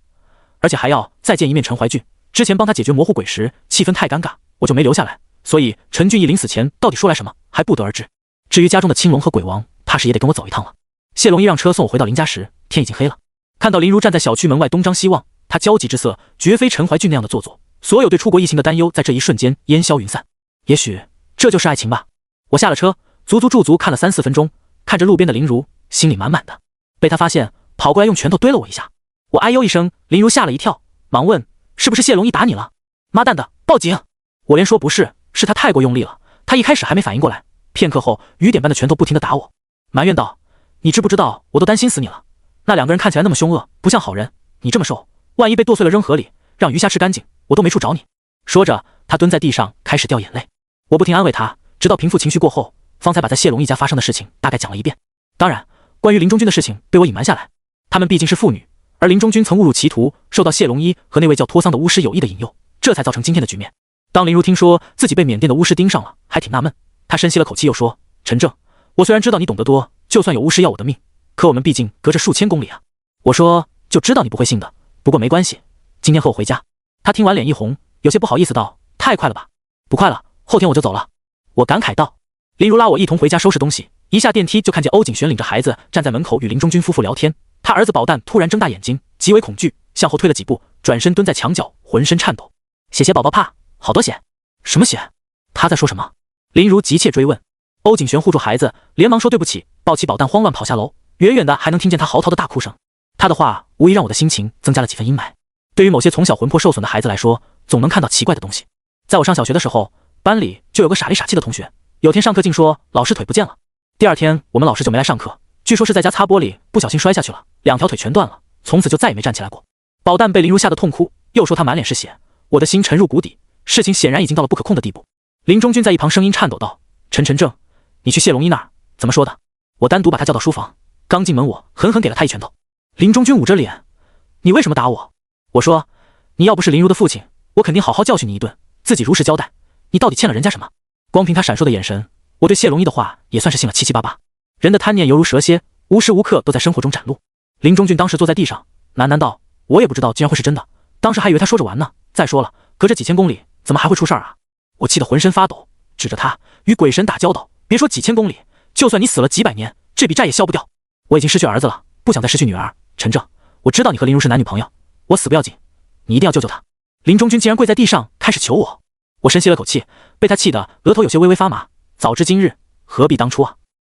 而且还要再见一面陈怀俊。之前帮他解决模糊鬼时气氛太尴尬，我就没留下来，所以陈俊义临死前到底说来什么还不得而知。至于家中的青龙和鬼王，怕是也得跟我走一趟了。谢龙一让车送我回到林家时，天已经黑了。看到林如站在小区门外东张西望，他焦急之色绝非陈怀俊那样的做作，所有对出国疫情的担忧在这一瞬间烟消云散。也许这就是爱情吧。我下了车，足足驻足看了3-4分钟，看着路边的林如，心里满满的。被他发现，跑过来用拳头堆了我一下，我哎呦一声，林如吓了一跳，忙问是不是谢龙一打你了？妈蛋的，报警！我连说不是，是他太过用力了，他一开始还没反应过来，片刻后雨点般的拳头不停地打我，埋怨道，你知不知道我都担心死你了，那两个人看起来那么凶恶，不像好人，你这么瘦，万一被剁碎了扔河里，让鱼虾吃干净，我都没处找你。说着他蹲在地上开始掉眼泪，我不停安慰他，直到平复情绪过后，方才把在谢龙一家发生的事情大概讲了一遍。当然关于林中君的事情被我隐瞒下来，他们毕竟是父女，而林中君曾误入歧途，受到谢龙一和那位叫托桑的巫师有意的引诱，这才造成今天的局面。当林如听说自己被缅甸的巫师盯上了，还挺纳闷，他深吸了口气又说，陈正，我虽然知道你懂得多，就算有巫师要我的命，可我们毕竟隔着数千公里啊。我说就知道你不会信的，不过没关系，今天和我回家。他听完脸一红，有些不好意思道，太快了吧？不快了，后天我就走了。我感慨道。林如拉我一同回家收拾东西，一下电梯就看见欧景璇领着孩子站在门口与林中君夫妇聊天，他儿子宝蛋突然睁大眼睛，极为恐惧，向后退了几步，转身蹲在墙角，浑身颤抖。血宝宝怕，好多血。什么血？他在说什么？林如急切追问。欧景璇护住孩子，连忙说对不起，抱起宝蛋慌乱跑下楼，远远的还能听见他嚎啕的大哭声。他的话无疑让我的心情增加了几分阴霾。对于某些从小魂魄受损的孩子来说，总能看到奇怪的东西。在我上小学的时候，班里就有个傻里傻气的同学，有天上课竟说老师腿不见了。第二天我们老师就没来上课，据说是在家擦玻璃不小心摔下去了，2条腿全断了，从此就再也没站起来过。宝蛋被林如吓得痛哭，又说他满脸是血，我的心沉入谷底，事情显然已经到了不可控的地步。林中军在一旁声音颤抖道：陈正，你去谢龙一那儿怎么说的？我单独把他叫到书房，刚进门我狠狠给了他一拳头。林中军捂着脸，你为什么打我？我说，你要不是林如的父亲，我肯定好好教训你一顿，自己如实交代，你到底欠了人家什么？光凭他闪烁的眼神，我对谢龙一的话也算是信了七七八八。人的贪念犹如蛇蝎，无时无刻都在生活中展露。林中俊当时坐在地上喃喃道：我也不知道竟然会是真的，当时还以为他说着玩呢。再说了，隔着几千公里，怎么还会出事儿啊？我气得浑身发抖，指着他与鬼神打交道，别说几千公里，就算你死了几百年，这笔债也消不掉。我已经失去儿子了，不想再失去女儿。陈正，我知道你和林如是男女朋友，我死不要紧，你一定要救救她。林中军竟然跪在地上开始求我，我深吸了口气，被他气得额头有些微微发麻。早知今日，何必当初啊！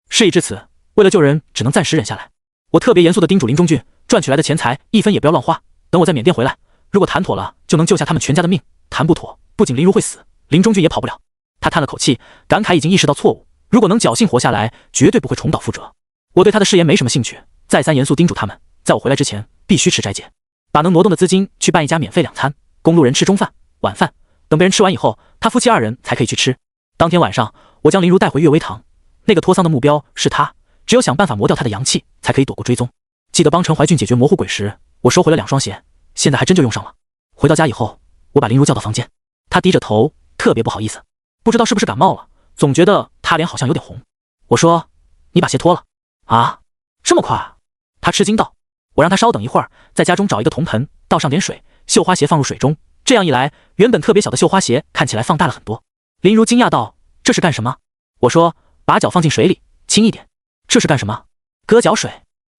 事已至此，为了救人，只能暂时忍下来。我特别严肃地叮嘱林中俊，赚取来的钱财一分也不要乱花，等我在缅甸回来，如果谈妥了，就能救下他们全家的命；谈不妥，不仅林如会死，林中俊也跑不了。他叹了口气，感慨已经意识到错误，如果能侥幸活下来，绝对不会重蹈覆辙。我对他的誓言没什么兴趣，再三严肃叮嘱他们，在我回来之前必须吃斋戒，把能挪动的资金去办一家免费2餐，供路人吃中饭、晚饭，等被人吃完以后，他夫妻2人才可以去吃。当天晚上，我将林如带回悦威堂，那个脱丧的目标是他，只有想办法磨掉他的阳气，才可以躲过追踪。记得帮陈怀俊解决模糊鬼时，我收回了2双鞋，现在还真就用上了。回到家以后，我把林如叫到房间，她低着头，特别不好意思，不知道是不是感冒了，总觉得她脸好像有点红。我说：你把鞋脱了。啊，这么快？她吃惊道。我让她稍等一会儿，在家中找一个铜盆，倒上点水，绣花鞋放入水中，这样一来，原本特别小的绣花鞋看起来放大了很多。林如惊讶道：这是干什么？我说：把脚放进水里，轻一点。这是干什么？割脚水。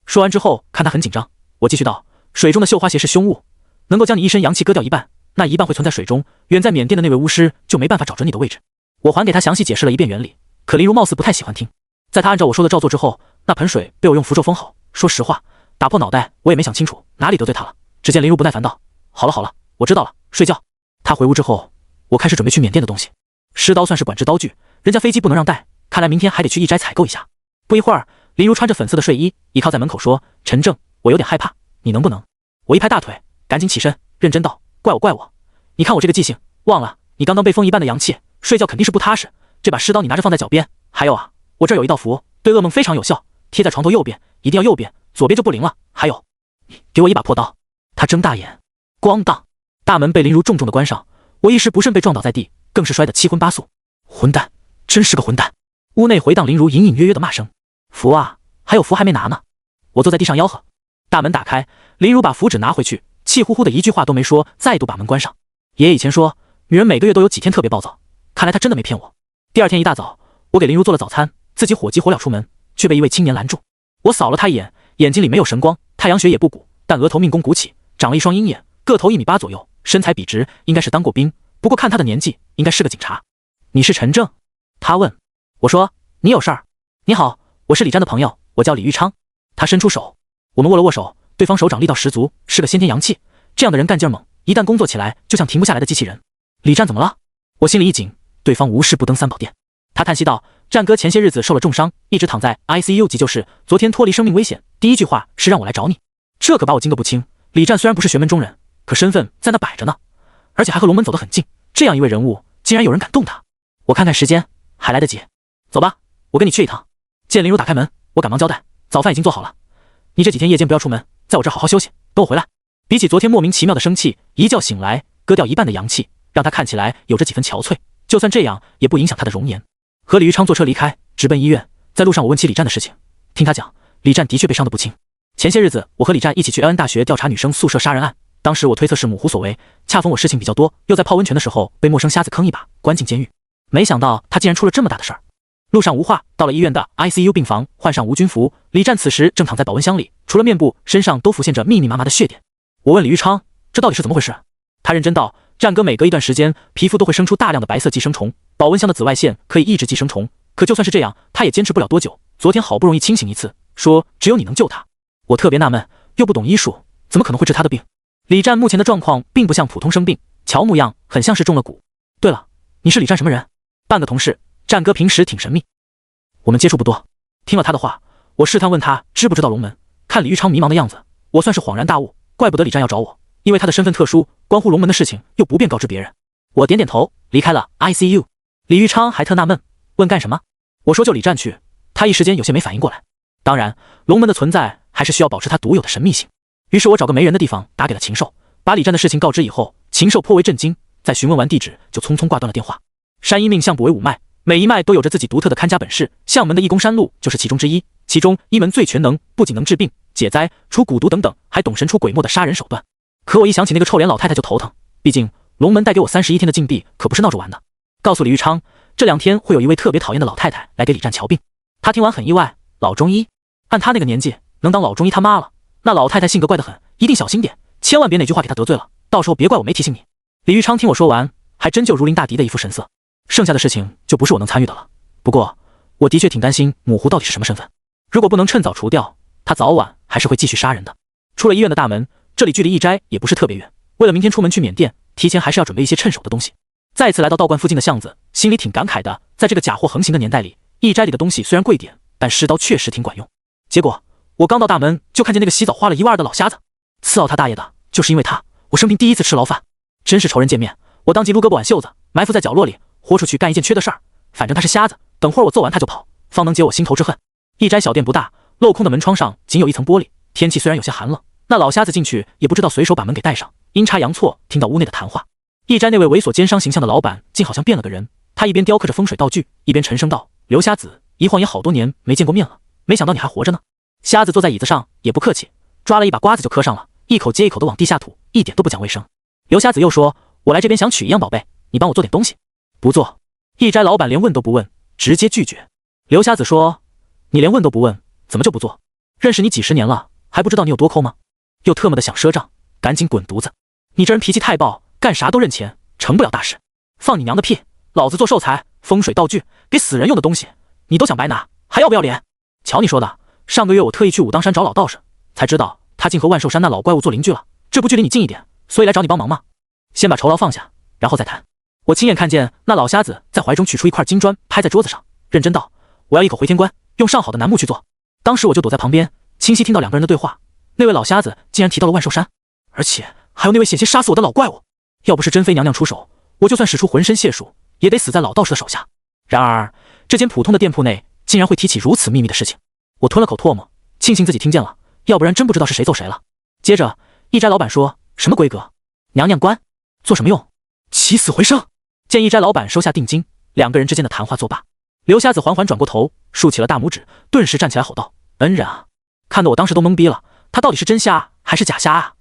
说完之后，看他很紧张，我继续道：水中的绣花鞋是凶物，能够将你一身阳气割掉一半，那一半会存在水中，远在缅甸的那位巫师就没办法找准你的位置。我还给他详细解释了一遍原理，可林如貌似不太喜欢听。在他按照我说的照做之后，那盆水被我用符咒封好。说实话，打破脑袋我也没想清楚哪里得罪他了。只见林如不耐烦道：好了好了，我知道了，睡觉。他回屋之后，我开始准备去缅甸的东西。尸刀算是管制刀具，人家飞机不能让带，看来明天还得去义斋采购一下。不一会儿，林如穿着粉色的睡衣，倚靠在门口说：陈正，我有点害怕，你能不能？我一拍大腿，赶紧起身，认真道：怪我，你看我这个记性，忘了你刚刚被封一半的阳气，睡觉肯定是不踏实。这把尸刀你拿着放在脚边，还有啊，我这儿有一道符，对噩梦非常有效，贴在床头右边，一定要右边，左边就不灵了。还有，给我一把破刀。他睁大眼，咣当，大门被林如重重的关上，我一时不慎被撞倒在地，更是摔得七荤八素。混蛋，真是个混蛋！屋内回荡林如隐隐约约的骂声。符啊，还有符还没拿呢。我坐在地上吆喝。大门打开，林如把符纸拿回去，气呼呼的一句话都没说，再度把门关上。爷爷以前说，女人每个月都有几天特别暴躁，看来他真的没骗我。第二天一大早，我给林如做了早餐，自己火急火燎出门，却被一位青年拦住。我扫了他一眼，眼睛里没有神光，太阳穴也不鼓，但额头命宫鼓起，长了一双鹰眼，个头1.8米左右，身材笔直，应该是当过兵，不过看他的年纪，应该是个警察。你是陈正？他问。我说：你有事儿？你好，我是李占的朋友，我叫李玉昌。他伸出手，我们握了握手，对方手掌力道十足，是个先天阳气，这样的人干劲猛，一旦工作起来就像停不下来的机器人。李占怎么了？我心里一紧，对方无事不登三宝殿。他叹息道：战哥前些日子受了重伤，一直躺在 ICU 急救室，昨天脱离生命危险，第一句话是让我来找你。这可把我惊个不轻。李占虽然不是玄门中人，可身份在那摆着呢，而且还和龙门走得很近，这样一位人物，竟然有人敢动他。我看看时间，还来得及。走吧，我跟你去一趟。见林如打开门，我赶忙交代：早饭已经做好了，你这几天夜间不要出门，在我这好好休息，等我回来。比起昨天莫名其妙的生气，一觉醒来割掉一半的阳气，让他看起来有着几分憔悴，就算这样也不影响他的容颜。和李玉昌坐车离开，直奔医院。在路上我问起李占的事情，听他讲，李占的确被伤得不轻。前些日子我和李占一起去恩大学调查女生宿舍杀人案，当时我推测是母狐所为，恰逢我事情比较多，又在泡温泉的时候被陌生瞎子坑一把，关进监狱。没想到他竟然出了这么大的事儿。路上无话，到了医院的 ICU 病房，换上无菌服，李占此时正躺在保温箱里，除了面部，身上都浮现着密密麻麻的血点。我问李玉昌，这到底是怎么回事？他认真道：战哥每隔一段时间，皮肤都会生出大量的白色寄生虫，保温箱的紫外线可以抑制寄生虫，可就算是这样，他也坚持不了多久。昨天好不容易清醒一次，说只有你能救他。我特别纳闷，又不懂医术，怎么可能会治他的病？李占目前的状况并不像普通生病，乔模样很像是中了蛊。对了，你是李战什么人？半个同事，战哥平时挺神秘，我们接触不多。听了他的话，我试探问他知不知道龙门。看李玉昌迷茫的样子，我算是恍然大悟，怪不得李战要找我，因为他的身份特殊，关乎龙门的事情又不便告知别人。我点点头，离开了 ICU。李玉昌还特纳闷，问干什么？我说就李战去，他一时间有些没反应过来。当然，龙门的存在还是需要保持它独有的神秘性。于是我找个没人的地方打给了禽兽，把李战的事情告知以后，禽兽颇为震惊，在询问完地址就匆匆挂断了电话。山医命相卜为5脉，每一脉都有着自己独特的看家本事，相门的义公山路就是其中之一。其中一门最全能，不仅能治病、解灾、除蛊毒等等，还懂神出鬼没的杀人手段。可我一想起那个臭脸老太太就头疼，毕竟龙门带给我31天的禁闭可不是闹着玩的。告诉李玉昌，这2天会有一位特别讨厌的老太太来给李战瞧病。他听完很意外，老中医？按他那个年纪，能当老中医他妈了。那老太太性格怪得很，一定小心点，千万别哪句话给她得罪了，到时候别怪我没提醒你。李玉昌听我说完，还真就如临大敌的一副神色。剩下的事情就不是我能参与的了。不过，我的确挺担心母狐到底是什么身份。如果不能趁早除掉，他早晚还是会继续杀人的。出了医院的大门，这里距离义斋也不是特别远。为了明天出门去缅甸，提前还是要准备一些趁手的东西。再次来到道观附近的巷子，心里挺感慨的。在这个假货横行的年代里，义斋里的东西虽然贵点，但尸刀确实挺管用。结果我刚到大门，就看见那个洗澡花了1万2的老瞎子。伺候他大爷的，就是因为他，我生平第一次吃牢饭，真是仇人见面。我当即撸胳膊挽袖子，埋伏在角落里，豁出去干一件缺的事儿。反正他是瞎子，等会儿我揍完他就跑，方能解我心头之恨。义斋小店不大，镂空的门窗上仅有一层玻璃，天气虽然有些寒冷，那老瞎子进去也不知道随手把门给带上，阴差阳错听到屋内的谈话。义斋那位猥琐奸商形象的老板竟好像变了个人，他一边雕刻着风水道具，一边沉声道：“刘瞎子，一晃也好多年没见过面了，没想到你还活着呢。”瞎子坐在椅子上也不客气，抓了一把瓜子就磕上了，一口接一口的往地下吐，一点都不讲卫生。刘瞎子又说：“我来这边想取一样宝贝，你帮我做点东西。”不做。义斋老板连问都不问，直接拒绝。刘瞎子说：“你连问都不问，怎么就不做？认识你几十年了，还不知道你有多抠吗？又特么的想赊账，赶紧滚犊子！你这人脾气太暴，干啥都认钱，成不了大事。放你娘的屁！老子做寿材、风水道具，给死人用的东西，你都想白拿，还要不要脸？瞧你说的，上个月我特意去武当山找老道士，才知道他竟和万寿山那老怪物做邻居了，这不距离你近一点，所以来找你帮忙吗？先把酬劳放下，然后再谈。”我亲眼看见那老瞎子在怀中取出一块金砖，拍在桌子上，认真道：“我要一口回天棺，用上好的楠木去做。”当时我就躲在旁边，清晰听到2个人的对话。那位老瞎子竟然提到了万寿山，而且还有那位险些杀死我的老怪物。要不是真妃娘娘出手，我就算使出浑身解数，也得死在老道士的手下。然而，这间普通的店铺内竟然会提起如此秘密的事情。我吞了口唾沫，庆幸自己听见了，要不然真不知道是谁揍谁了。接着，义斋老板说：“什么规格？娘娘关？做什么用？起死回生！”见义斋老板收下定金，2个人之间的谈话作罢。刘瞎子缓缓转过头，竖起了大拇指，顿时站起来吼道：“恩人啊！”看得我当时都懵逼了，他到底是真瞎还是假瞎啊？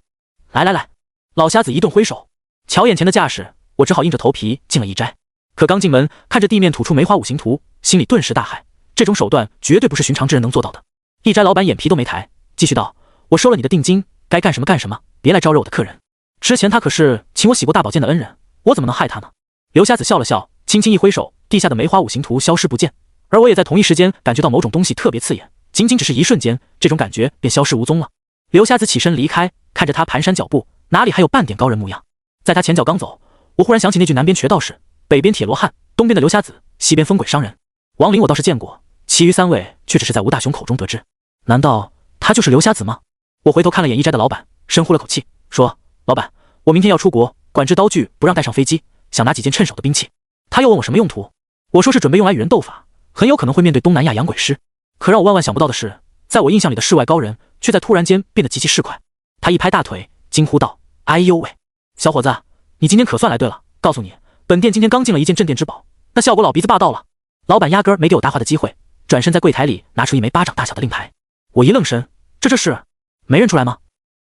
来来来！老瞎子一顿挥手，瞧眼前的架势，我只好硬着头皮进了义斋。可刚进门，看着地面吐出梅花五行图，心里顿时大骇，这种手段绝对不是寻常之人能做到的。义斋老板眼皮都没抬，继续道：“我收了你的定金，该干什么干什么，别来招惹我的客人。之前他可是请我洗过大保健的恩人，我怎么能害他呢？”刘瞎子笑了笑，轻轻一挥手，地下的梅花五行图消失不见，而我也在同一时间感觉到某种东西特别刺眼，仅仅只是一瞬间，这种感觉便消失无踪了。刘瞎子起身离开，看着他蹒跚脚步，哪里还有半点高人模样。在他前脚刚走，我忽然想起那句南边瘸道士，北边铁罗汉，东边的刘瞎子，西边疯鬼商人。王林我倒是见过，其余3位却只是在吴大雄口中得知。难道他就是刘瞎子吗？我回头看了眼义斋的老板，深呼了口气，说：“老板，我明天要出国，管制刀具不让带上飞机，想拿几件趁手的兵器。”他又问我什么用途，我说是准备用来与人斗法，很有可能会面对东南亚洋鬼师。可让我万万想不到的是，在我印象里的世外高人，却在突然间变得极其市侩。他一拍大腿，惊呼道：“哎呦喂，小伙子，你今天可算来对了！告诉你，本店今天刚进了一件镇店之宝，那效果老鼻子霸道了。”老板压根儿没给我搭话的机会，转身在柜台里拿出一枚巴掌大小的令牌。我一愣神，这是没认出来吗？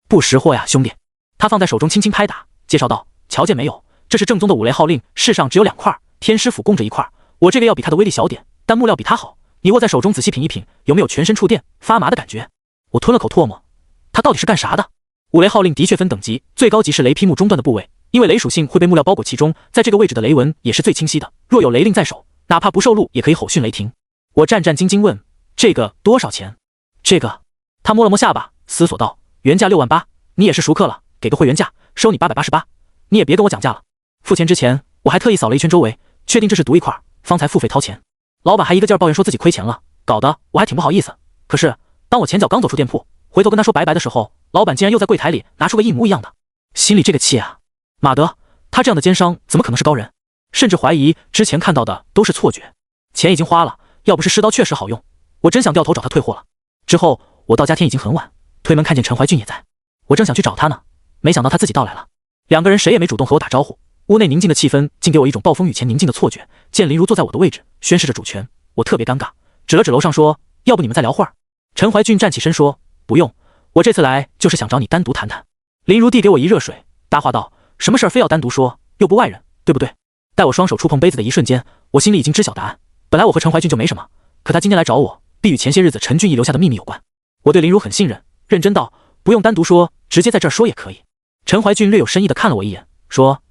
不识货呀，兄弟！他放在手中轻轻拍打，介绍道：“瞧见没有，这是正宗的五雷号令，世上只有2块，天师府供着1块，我这个要比他的威力小点，但木料比他好。你握在手中仔细品一品，有没有全身触电发麻的感觉？”我吞了口唾沫，他到底是干啥的？五雷号令的确分等级，最高级是雷劈木中段的部位，因为雷属性会被木料包裹其中，在这个位置的雷纹也是最清晰的，若有雷令在手，哪怕不受禄也可以吼讯雷霆。我战战兢兢问：“这个多少钱？”这个，他摸了摸下巴，思索道：“原价6万8，你也是熟客了，给个会员价，收你888，你也别跟我讲价了。”付钱之前，我还特意扫了一圈周围，确定这是独一块，方才付费掏钱。老板还一个劲儿抱怨说自己亏钱了，搞得我还挺不好意思。可是当我前脚刚走出店铺，回头跟他说拜拜的时候，老板竟然又在柜台里拿出个一模一样的，心里这个气啊！马德，他这样的奸商怎么可能是高人？甚至怀疑之前看到的都是错觉。钱已经花了，要不是尸刀确实好用，我真想掉头找他退货了。之后我到家天已经很晚，推门看见陈怀俊也在，我正想去找他呢，没想到他自己到来了。两个人谁也没主动和我打招呼，屋内宁静的气氛竟给我一种暴风雨前宁静的错觉。见林如坐在我的位置，宣示着主权，我特别尴尬，指了指楼上说：“要不你们再聊会儿？”陈怀俊站起身说：“不用，我这次来就是想找你单独谈谈。”林如递给我一热水，搭话道：“什么事儿非要单独说，又不外人，对不对？”待我双手触碰杯子的一瞬间，我心里已经知晓答案。本来我和陈怀俊就没什么，可他今天来找我，必与前些日子陈俊义留下的秘密有关。我对林如很信任，认真道：“不用单独说，直接在这儿说也可以。”陈怀俊略有深意地看了我一眼，说：“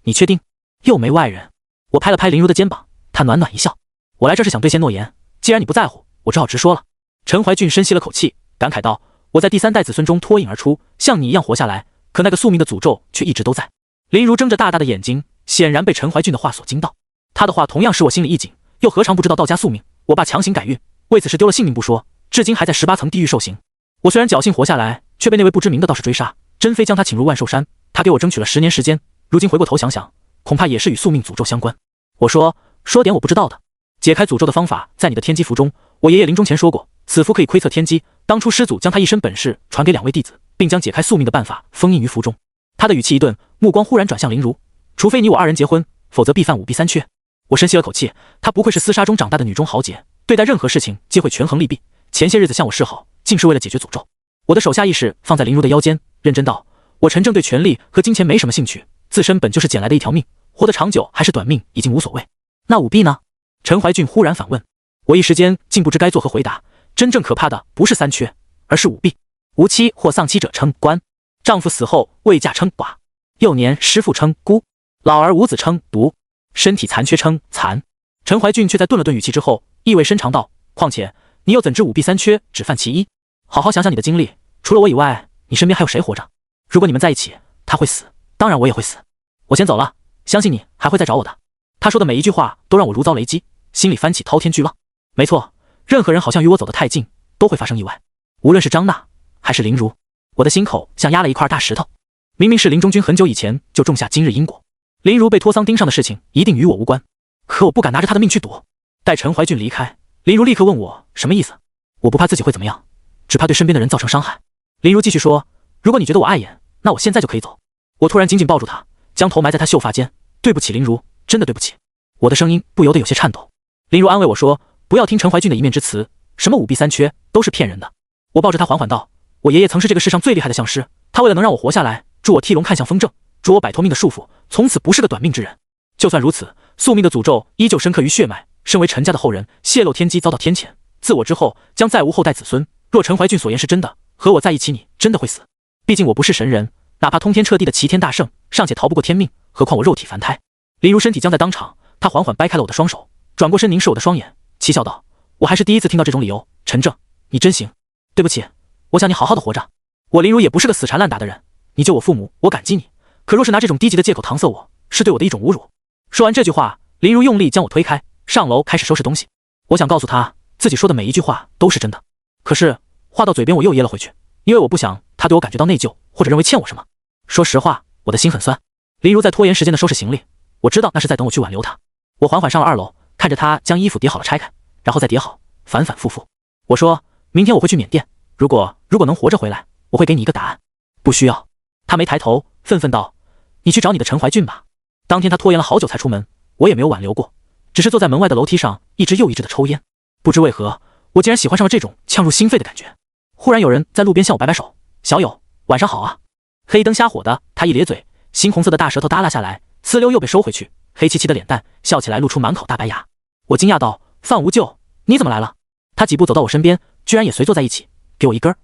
你确定？又没外人？”我拍了拍林如的肩膀，她暖暖一笑：“我来这是想兑现诺言，既然你不在乎，我只好直说了。”陈怀俊深吸了口气，感慨道：“我在第三代子孙中脱颖而出，像你一样活下来，可那个宿命的诅咒却一直都在。”林如睁着大大的眼睛，显然被陈怀俊的话所惊到。他的话同样使我心里一紧，又何尝不知道道家宿命？我爸强行改运，为此事丢了性命不说，至今还在18层地狱受刑。我虽然侥幸活下来，却被那位不知名的道士追杀，真非将他请入万寿山。他给我争取了10年时间，如今回过头想想，恐怕也是与宿命诅咒相关。我说点我不知道的。解开诅咒的方法在你的天机符中，我爷爷临终前说过，此符可以窥测天机。当初师祖将他一身本事传给2位弟子，并将解开宿命的办法封印于符中。他的语气一顿，目光忽然转向林如：“除非你我2人结婚，否则必犯5弊3缺。”我深吸了口气，她不愧是厮杀中长大的女中豪杰，对待任何事情皆会权衡利弊。前些日子向我示好，竟是为了解决诅咒。我的手下意识放在林如的腰间，认真道：“我陈正对权力和金钱没什么兴趣，自身本就是捡来的一条命，活得长久还是短命已经无所谓。那5弊呢？”陈怀俊忽然反问，我一时间竟不知该作何回答。真正可怕的不是3缺，而是5弊。无妻或丧妻者称官，丈夫死后未嫁称寡，幼年失父称孤，老而无子称独，身体残缺称残。陈怀俊却在顿了顿语气之后，意味深长道：“况且你又怎知5弊3缺只犯其一？好好想想你的经历，除了我以外，你身边还有谁活着？如果你们在一起，他会死，当然我也会死。我先走了，相信你还会再找我的。”他说的每一句话都让我如遭雷击，心里翻起滔天巨浪。没错，任何人好像与我走得太近，都会发生意外。无论是张娜还是林如，我的心口像压了一块大石头。明明是林中君很久以前就种下今日因果，林如被托桑盯上的事情一定与我无关，可我不敢拿着他的命去赌。待陈怀俊离开，林如立刻问我什么意思。我不怕自己会怎么样，只怕对身边的人造成伤害。林如继续说：“如果你觉得我碍眼，那我现在就可以走。”我突然紧紧抱住他，将头埋在他秀发间。对不起，林如，真的对不起。我的声音不由得有些颤抖。林如安慰我说：“不要听陈怀俊的一面之词，什么5弊3缺都是骗人的。”我抱着他缓缓道：“我爷爷曾是这个世上最厉害的相师，他为了能让我活下来，助我剃龙看向风正，助我摆脱命的束缚，从此不是个短命之人。就算如此，宿命的诅咒依旧深刻于血脉。身为陈家的后人，泄露天机遭到天谴，自我之后将再无后代子孙。若陈怀俊所言是真的，和我在一起你真的会死。毕竟我不是神人，哪怕通天彻地的齐天大圣，尚且逃不过天命，何况我肉体凡胎。”林如身体僵在当场，她缓缓掰开了我的双手，转过身凝视我的双眼，讥笑道：“我还是第一次听到这种理由，陈正，你真行。对不起，我想你好好的活着。我林如也不是个死缠烂打的人，你救我父母，我感激你。可若是拿这种低级的借口搪塞我，是对我的一种侮辱。”说完这句话，林如用力将我推开，上楼开始收拾东西。我想告诉她，自己说的每一句话都是真的，可是话到嘴边我又噎了回去，因为我不想她对我感觉到内疚，或者认为欠我什么。说实话，我的心很酸。林如在拖延时间的收拾行李，我知道那是在等我去挽留她。我缓缓上了2楼，看着她将衣服叠好了拆开，然后再叠好，反反复复。我说：“明天我会去缅甸，如果能活着回来，我会给你一个答案。”不需要。她没抬头，愤愤道：“你去找你的陈怀俊吧。”当天她拖延了好久才出门，我也没有挽留过，只是坐在门外的楼梯上一支又一支的抽烟。不知为何，我竟然喜欢上了这种呛入心肺的感觉。忽然有人在路边向我摆摆手：“小友，晚上好啊。”黑灯瞎火的，他一咧嘴，猩红色的大舌头耷拉下来，呲溜又被收回去，黑漆漆的脸蛋笑起来露出满口大白牙。我惊讶道：“范无咎，你怎么来了？”他几步走到我身边，居然也随坐在一起，给我一根。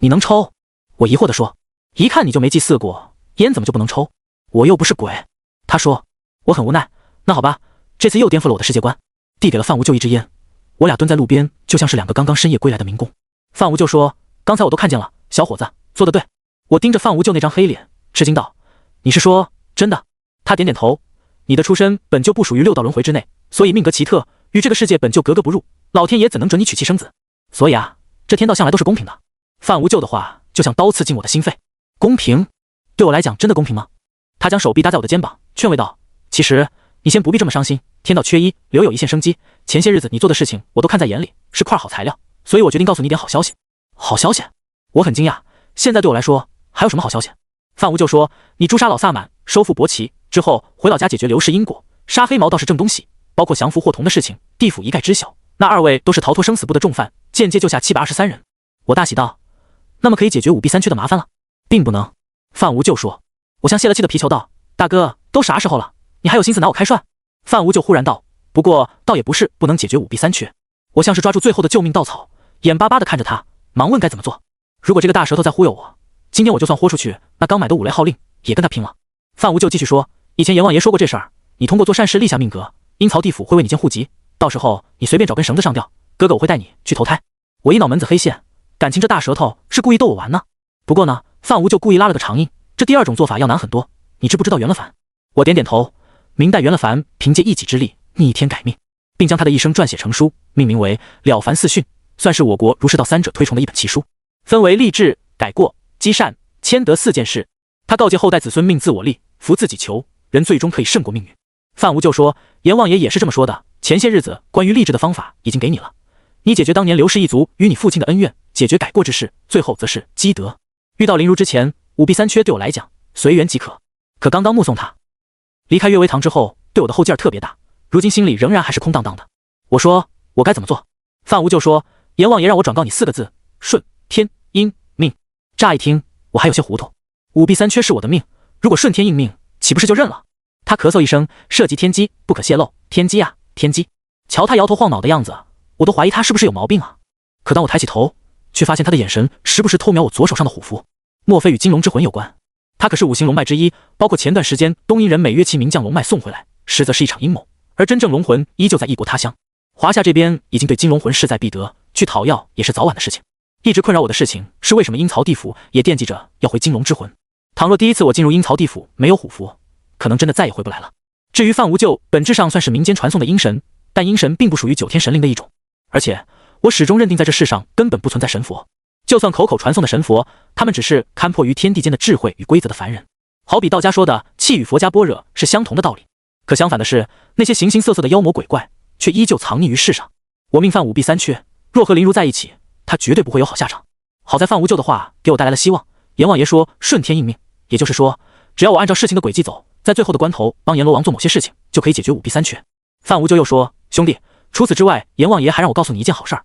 你能抽？我疑惑地说：“一看你就没祭祀过，烟怎么就不能抽？我又不是鬼。”他说。我很无奈，那好吧，这次又颠覆了我的世界观，递给了范无咎一支烟。我俩蹲在路边，就像是2个刚刚深夜归来的民工。范无咎说：“刚才我都看见了，小伙子做得对。”我盯着范无咎那张黑脸，吃惊道：“你是说真的？”他点点头，你的出身本就不属于六道轮回之内，所以命格奇特，与这个世界本就格格不入，老天爷怎能准你娶妻生子？所以啊，这天道向来都是公平的。范无咎的话就像刀刺进我的心肺。公平？对我来讲真的公平吗？他将手臂搭在我的肩膀，劝慰道：其实你先不必这么伤心，天道缺一，留有一线生机。前些日子你做的事情我都看在眼里，是块好材料，所以我决定告诉你点好消息。好消息？我很惊讶，现在对我来说还有什么好消息？范无咎说：你诛杀老萨满，收复伯奇之后，回老家解决刘氏因果，杀黑毛倒是正东西，包括降服霍童的事情，地府一概知晓。那2位都是逃脱生死簿的重犯，间接救下723人。我大喜道：那么可以解决五弊三缺的麻烦了？并不能。范无咎说。我像泄了气的皮球道：大哥，都啥时候了，你还有心思拿我开涮？范无咎忽然道：不过倒也不是不能解决五弊三缺。我像是抓住最后的救命稻草，眼巴巴地看着他，忙问该怎么做。如果这个大舌头再忽悠我，今天我就算豁出去那刚买的5类号令也跟他拼了。范无咎继续说：以前阎王爷说过这事儿，你通过做善事立下命格，阴曹地府会为你建户籍，到时候你随便找根绳子上吊，哥哥我会带你去投胎。我一脑门子黑线，感情这大舌头是故意逗我玩呢。不过呢，范无咎故意拉了个长音，这第2种做法要难很多，你知不知道袁了凡？我点点头。明代袁了凡凭借一己之力逆天改命，并将他的一生撰写成书，命名为《了凡四训》，算是我国儒释道3者推崇的一本奇书，分为立志、改过、积善、谦德4件事。他告诫后代子孙命自我立，福自己求，人最终可以胜过命运。范无咎说：阎王爷也是这么说的，前些日子关于立志的方法已经给你了，你解决当年刘氏一族与你父亲的恩怨，解决改过之事，最后则是积德。遇到林如之前，五弊三缺对我来讲随缘即可。可刚刚目送他离开阅微堂之后，对我的后劲儿特别大，如今心里仍然还是空荡荡的。我说我该怎么做？范无咎说：阎王爷让我转告你4个字：顺天应命。乍一听我还有些糊涂，五弊三缺是我的命，如果顺天应命，岂不是就认了？他咳嗽一声：涉及天机，不可泄露。天机啊，天机。瞧他摇头晃脑的样子，我都怀疑他是不是有毛病啊。可当我抬起头，却发现他的眼神时不时偷瞄我左手上的虎符，莫非与金龙之魂有关？他可是5行龙脉之一，包括前段时间东瀛人每月期名将龙脉送回来，实则是一场阴谋，而真正龙魂依旧在异国他乡。华夏这边已经对金龙魂势在必得，去讨要也是早晚的事情。一直困扰我的事情是，为什么阴曹地府也惦记着要回金龙之魂？倘若第一次我进入阴曹地府没有虎符，可能真的再也回不来了。至于范无咎，本质上算是民间传颂的阴神，但阴神并不属于9天神灵的一种，而且我始终认定在这世上根本不存在神佛，就算口口传颂的神佛，他们只是勘破于天地间的智慧与规则的凡人，好比道家说的气与佛家般若是相同的道理。可相反的是，那些形形色色的妖魔鬼怪却依旧藏匿于世上。我命犯五弊三缺，若和林如在一起，他绝对不会有好下场。好在范无咎的话给我带来了希望，阎王爷说顺天应命，也就是说，只要我按照事情的轨迹走，在最后的关头帮阎罗王做某些事情，就可以解决五弊三缺。范无咎又说：兄弟，除此之外，阎王爷还让我告诉你一件好事儿，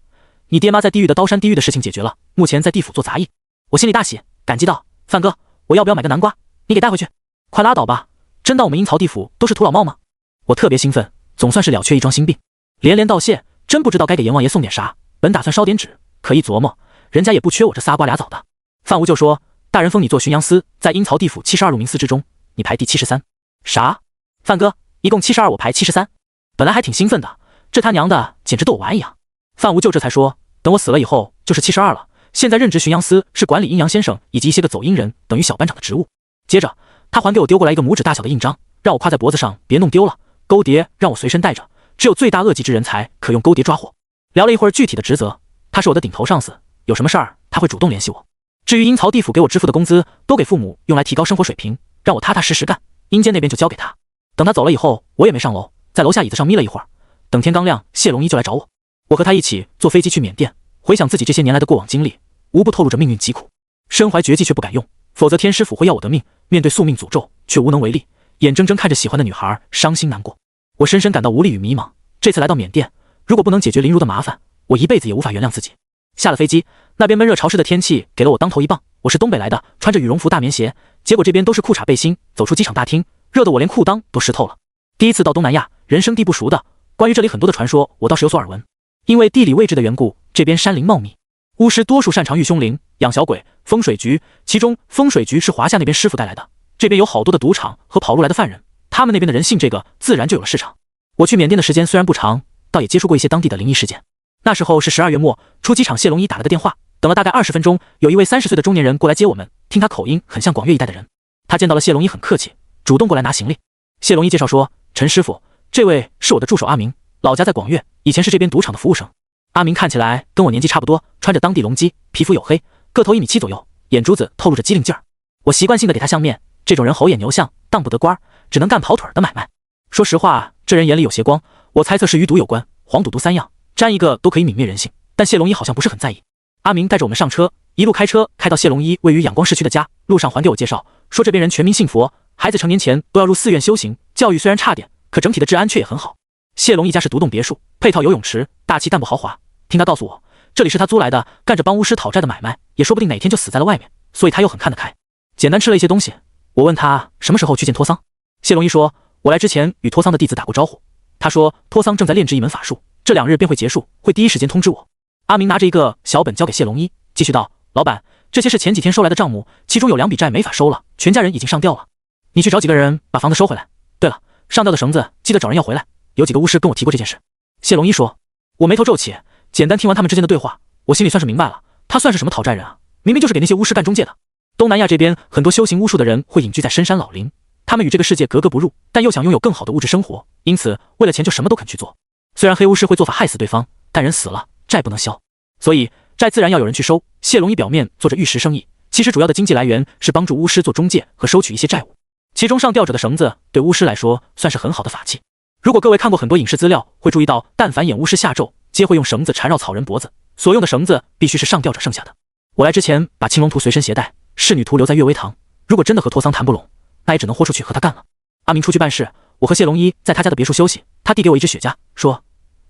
你爹妈在地狱的刀山地狱的事情解决了，目前在地府做杂役。我心里大喜，感激道：范哥，我要不要买个南瓜？你给带回去。快拉倒吧，真当我们阴曹地府都是土老帽吗？我特别兴奋，总算是了却一桩心病，连连道谢，真不知道该给阎王爷送点啥，本打算烧点纸，可一琢磨，人家也不缺我这仨瓜俩枣的。范无咎说：大人封你做巡阳司，在阴曹地府72路名司之中，你排第73。啥？范哥，一共72，我排73。本来还挺兴奋的，这他娘的简直逗我玩一样。范无咎这才说：等我死了以后就是72了，现在任职巡阳司是管理阴阳先生以及一些个走阴人等于小班长的职务。接着他还给我丢过来一个拇指大小的印章，让我挎在脖子上，别弄丢了。勾碟让我随身带着，只有罪大恶极之人才可用勾碟抓获。聊了一会儿具体的职责，他是我的顶头上司，有什么事儿他会主动联系我。至于阴曹地府给我支付的工资，都给父母用来提高生活水平，让我踏踏实实干。阴间那边就交给他。等他走了以后，我也没上楼，在楼下椅子上眯了一会儿。等天刚亮，谢龙一就来找我，我和他一起坐飞机去缅甸。回想自己这些年来的过往经历，无不透露着命运疾苦，身怀绝技却不敢用，否则天师府会要我的命。面对宿命诅咒，却无能为力，眼睁睁看着喜欢的女孩伤心难过，我深深感到无力与迷茫。这次来到缅甸，如果不能解决林如的麻烦，我一辈子也无法原谅自己。下了飞机，那边闷热潮湿的天气给了我当头一棒。我是东北来的，穿着羽绒服大棉鞋，结果这边都是裤衩背心。走出机场大厅，热得我连裤裆都湿透了。第一次到东南亚，人生地不熟的，关于这里很多的传说，我倒是有所耳闻。因为地理位置的缘故，这边山林茂密，巫师多数擅长御凶灵、养小鬼、风水局，其中风水局是华夏那边师傅带来的。这边有好多的赌场和跑路来的犯人，他们那边的人信这个，自然就有了市场。我去缅甸的时间虽然不长，倒也接触过一些当地的灵异事件。那时候是12月末，出机场谢龙一打了个电话，等了大概20分钟，有一位30岁的中年人过来接我们，听他口音很像广粤一带的人。他见到了谢龙一很客气，主动过来拿行李。谢龙一介绍说，陈师傅，这位是我的助手阿明，老家在广粤，以前是这边赌场的服务生。阿明看起来跟我年纪差不多，穿着当地龙基，皮肤黝黑，个头1.7米左右，眼珠子透露着机灵劲儿。我习惯性的给他相面，这种人猴眼牛相，当不得官，只能干跑腿的买卖。说实话，这人眼里有邪光，我猜测是与赌有关，黄赌毒3样，沾一个都可以泯灭人性。但谢龙一好像不是很在意。阿明带着我们上车，一路开车开到谢龙一位于仰光市区的家，路上还给我介绍说，这边人全民信佛，孩子成年前都要入寺院修行，教育虽然差点，可整体的治安却也很好。谢龙一家是独栋别墅，配套游泳池，大气但不豪华。听他告诉我，这里是他租来的，干着帮巫师讨债的买卖，也说不定哪天就死在了外面，所以他又很看得开。简单吃了一些东西，我问他什么时候去见托桑。谢龙一说，我来之前与托桑的弟子打过招呼，他说托桑正在炼制一门法术，这2日便会结束，会第一时间通知我。阿明拿着一个小本交给谢龙一，继续道，老板，这些是前几天收来的账目，其中有2笔债没法收了，全家人已经上吊了，你去找几个人把房子收回来。对了，上吊的绳子记得找人要回来，有几个巫师跟我提过这件事。谢龙一说，我眉头皱起，简单听完他们之间的对话，我心里算是明白了，他算是什么讨债人啊？明明就是给那些巫师干中介的。东南亚这边很多修行巫术的人会隐居在深山老林，他们与这个世界格格不入，但又想拥有更好的物质生活，因此为了钱就什么都肯去做。虽然黑巫师会做法害死对方，但人死了，债不能消，所以债自然要有人去收。谢龙一表面做着玉石生意，其实主要的经济来源是帮助巫师做中介和收取一些债务，其中上吊者的绳子对巫师来说算是很好的法器。如果各位看过很多影视资料，会注意到但凡演巫师下咒，皆会用绳子缠绕草人脖子，所用的绳子必须是上吊者剩下的。我来之前把青龙图随身携带，仕女图留在悦威堂，如果真的和托桑谈不拢，那也只能豁出去和他干了。阿明出去办事，我和谢龙一在他家的别墅休息，他递给我一支雪茄，说，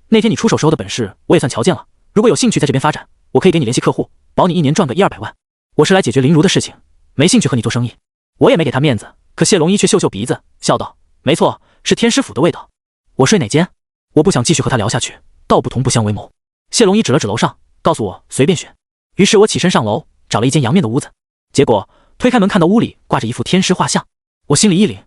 那天你出手时候的本事我也算瞧见了，如果有兴趣在这边发展，我可以给你联系客户，保你1年赚个100-200万。我是来解决林如的事情，没兴趣和你做生意。我也没给他面子，可谢龙一却嗅嗅鼻子，笑道，没错，是天师府的味道。我睡哪间？我不想继续和他聊下去，道不同不相为谋。谢龙一指了指楼上，告诉我随便选。于是我起身上楼，找了一间阳面的屋子，结果推开门看到屋里挂着一幅天师画像，我心里一凛，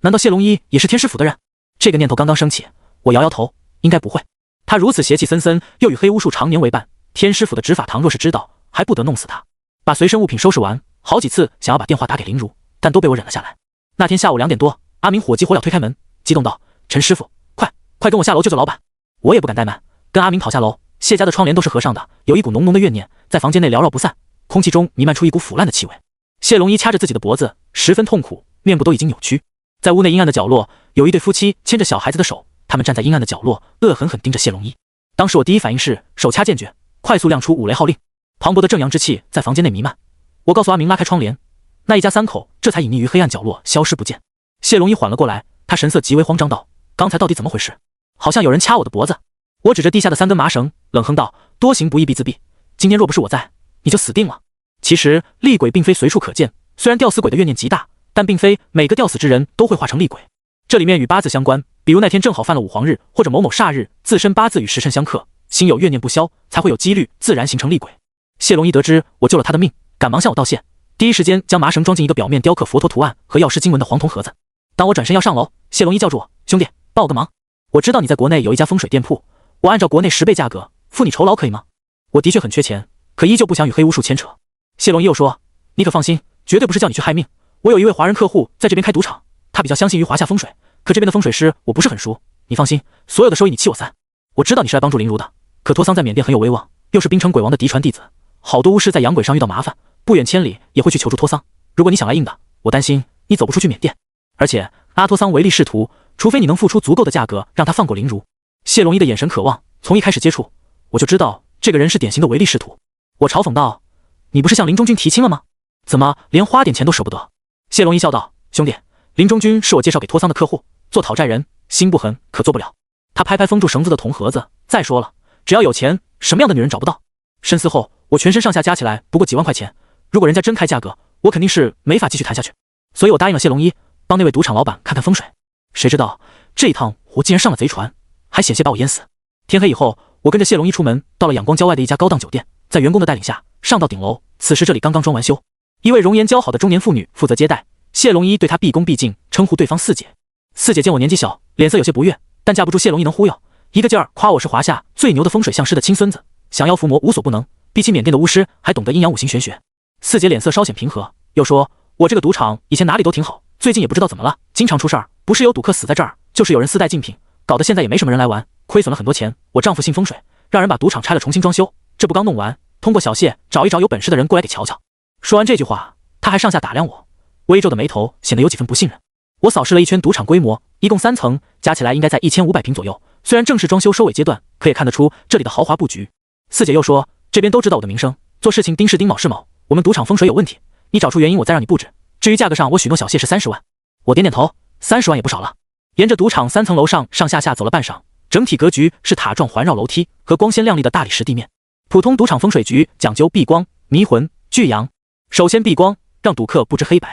难道谢龙一也是天师府的人？这个念头刚刚升起，我摇摇头，应该不会。他如此邪气森森，又与黑巫术常年为伴，天师府的执法堂若是知道，还不得弄死他。把随身物品收拾完，好几次想要把电话打给林如，但都被我忍了下来。那天下午2点多，阿明火急火燎推开门，激动道，陈师傅，快跟我下楼救救老板。我也不敢怠慢，跟阿明跑下楼。谢家的窗帘都是合上的，有一股浓浓的怨念在房间内缭绕不散，空气中弥漫出一股腐烂的气味。谢龙一掐着自己的脖子，十分痛苦，面部都已经扭曲。在屋内阴暗的角落，有一对夫妻牵着小孩子的手，他们站在阴暗的角落，恶狠狠盯着谢龙一。当时我第一反应是手掐剑诀，快速亮出五雷号令，磅礴的正阳之气在房间内弥漫。我告诉阿明拉开窗帘，那一家3口这才隐匿于黑暗角落，消失不见。谢龙一缓了过来，他神色极为慌张道，刚才到底怎么回事？好像有人掐我的脖子。我指着地下的3根麻绳，冷哼道，多行不义必自毙，今天若不是我在，你就死定了。其实厉鬼并非随处可见，虽然吊死鬼的怨念极大，但并非每个吊死之人都会化成厉鬼，这里面与八字相关，比如那天正好犯了5黄日，或者某某煞日，自身八字与时辰相克，心有怨念不消，才会有几率自然形成厉鬼。谢龙一得知我救了他的命，赶忙向我道谢，第一时间将麻绳装进一个表面雕刻佛陀图案和药师经文的黄铜盒子。当我转身要上楼，谢龙一叫住我，兄弟，帮我个忙，我知道你在国内有一家风水店铺，我按照国内10倍价格付你酬劳，可以吗？我的确很缺钱，可依旧不想与黑巫术牵扯。谢龙一又说，你可放心，绝对不是叫你去害命，我有一位华人客户在这边开赌场，他比较相信于华夏风水，可这边的风水师我不是很熟，你放心，所有的收益你7我3。我知道你是来帮助林如的，可托桑在缅甸很有威望，又是冰城鬼王的嫡传弟子，好多巫师在洋鬼上遇到麻烦，不远千里也会去求助托桑，如果你想来硬的，我担心你走不出去缅甸，而且阿托桑唯利是图，除非你能付出足够的价格让他放过林如。谢龙一的眼神渴望，从一开始接触我就知道这个人是典型的唯利是图。我嘲讽道，你不是向林中君提亲了吗？怎么连花点钱都舍不得？谢龙一笑道，兄弟，林中君是我介绍给托桑的客户，做讨债人心不狠，可做不了。他拍拍封住绳子的铜盒子，再说了，只要有钱，什么样的女人找不到？深思后，我全身上下加起来不过几万块钱，如果人家真开价格，我肯定是没法继续谈下去，所以我答应了谢龙一，帮那位赌场老板看看风水。谁知道这一趟我竟然上了贼船，还险些把我淹死。天黑以后，我跟着谢龙一出门，到了仰光郊外的一家高档酒店，在员工的带领下上到顶楼。此时这里刚刚装完修，一位容颜姣好的中年妇女负责接待。谢龙一对她毕恭毕敬，称呼对方四姐。四姐见我年纪小，脸色有些不悦，但架不住谢龙一能忽悠，一个劲儿夸我是华夏最牛的风水相师的亲孙子，降妖伏魔无所不能，比起缅甸的巫师还懂得阴阳五行玄学。四姐脸色稍显平和，又说我这个赌场以前哪里都挺好，最近也不知道怎么了，经常出事儿，不是有赌客死在这儿，就是有人私带竞品，搞得现在也没什么人来玩，亏损了很多钱。我丈夫信风水，让人把赌场拆了重新装修，这不刚弄完，通过小谢找一找有本事的人过来给瞧瞧。说完这句话，他还上下打量我，微皱的眉头显得有几分不信任。我扫视了一圈赌场规模，一共3层，加起来应该在1500平左右。虽然正是装修收尾阶段，可也看得出这里的豪华布局。四姐又说，这边都知道我的名声，做事情丁是丁卯是卯，我们赌场风水有问题，你找出原因我再让你布置。至于价格上，我许诺小谢是30万。我点点头，30万也不少了。沿着赌场3层楼上上下下走了半晌，整体格局是塔状环绕楼梯和光鲜亮丽的大理石地面。普通赌场风水局讲究避光、迷魂、聚阳。首先避光，让赌客不知黑白；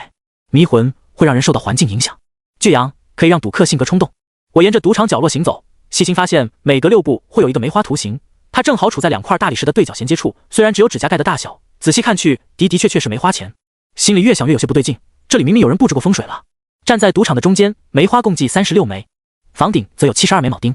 迷魂会让人受到环境影响；聚阳可以让赌客性格冲动。我沿着赌场角落行走，细心发现每隔6步会有一个梅花图形，它正好处在2块大理石的对角衔接处，虽然只有指甲盖的大小，仔细看去的确是梅花钱。心里越想越有些不对劲，这里明明有人布置过风水了。站在赌场的中间，梅花共计36枚，房顶则有72枚铆钉。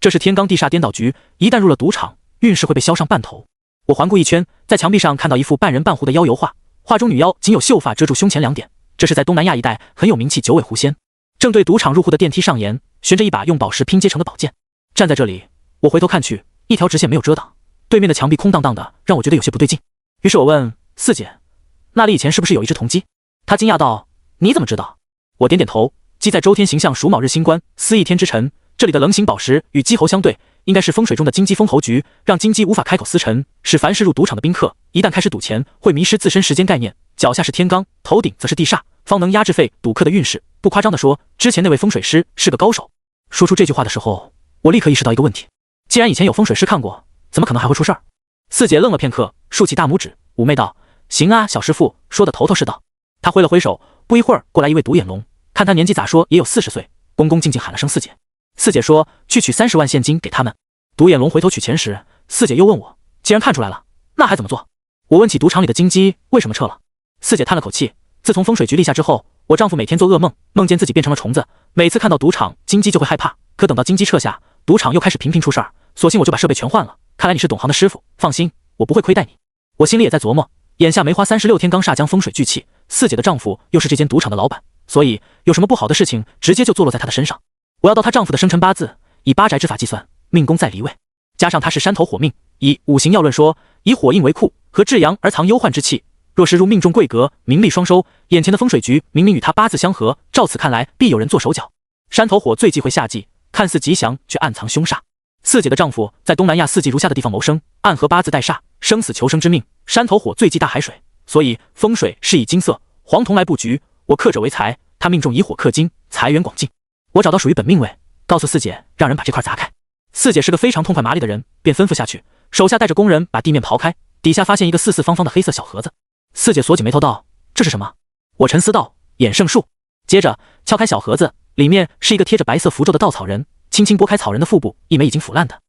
这是天罡地煞颠倒局，一旦入了赌场，运势会被削上半头。我环顾一圈，在墙壁上看到一幅半人半狐的妖油画，画中女妖仅有秀发遮住胸前2点，这是在东南亚一带很有名气九尾狐仙。正对赌场入户的电梯上沿悬着一把用宝石拼接成的宝剑。站在这里，我回头看去，一条直线没有遮挡，对面的墙壁空荡荡的，让我觉得有些不对劲。于是我问四姐，那里以前是不是有一只铜鸡？她惊讶道，你怎么知道？我点点头，鸡在周天形象属卯日星官，司一天之辰，这里的棱形宝石与鸡猴相对，应该是风水中的金鸡封侯局，让金鸡无法开口司晨，使凡是入赌场的宾客一旦开始赌钱，会迷失自身时间概念。脚下是天罡，头顶则是地煞，方能压制废赌客的运势。不夸张地说，之前那位风水师是个高手。说出这句话的时候，我立刻意识到一个问题，既然以前有风水师看过，怎么可能还会出事儿？四姐愣了片刻，竖起大拇指，妩媚道，行啊，小师傅说的头头是道。他挥了挥手，不一会儿过来一位独眼龙，看他年纪咋说也有40岁，恭恭敬敬喊了声四姐。四姐说去取30万现金给他们。独眼龙回头取钱时，四姐又问我，既然看出来了，那还怎么做？我问起赌场里的金鸡为什么撤了。四姐叹了口气，自从风水局立下之后，我丈夫每天做噩梦，梦见自己变成了虫子，每次看到赌场金鸡就会害怕，可等到金鸡撤下，赌场又开始频频出事儿，索性我就把设备全换了。看来你是懂行的师傅，放心，我不会亏待你。我心里也在琢磨，眼下梅花36天罡煞将风水聚气，四姐的丈夫又是这间赌场的老板，所以有什么不好的事情直接就坐落在她的身上。我要到她丈夫的生辰八字，以八宅之法计算，命宫在离位，加上他是山头火命，以五行要论说，以火印为库，和至阳而藏忧患之气，若是入命中贵格，名利双收。眼前的风水局明明与他八字相合，照此看来必有人做手脚。山头火最忌讳夏季，看似吉祥却暗藏凶煞。四姐的丈夫在东南亚四季如夏的地方谋生，暗合八字带煞，生死求生之命。山头火最忌大海水，所以风水是以金色、黄铜来布局。我克者为财，他命中以火克金，财源广进。我找到属于本命位，告诉四姐让人把这块砸开。四姐是个非常痛快麻利的人，便吩咐下去，手下带着工人把地面刨开，底下发现一个四四方方的黑色小盒子。四姐锁紧眉头道，这是什么？我沉思道，衍圣术。接着敲开小盒子，里面是一个贴着白色符咒的稻草人，轻轻拨开草人的腹部，一枚已经腐烂的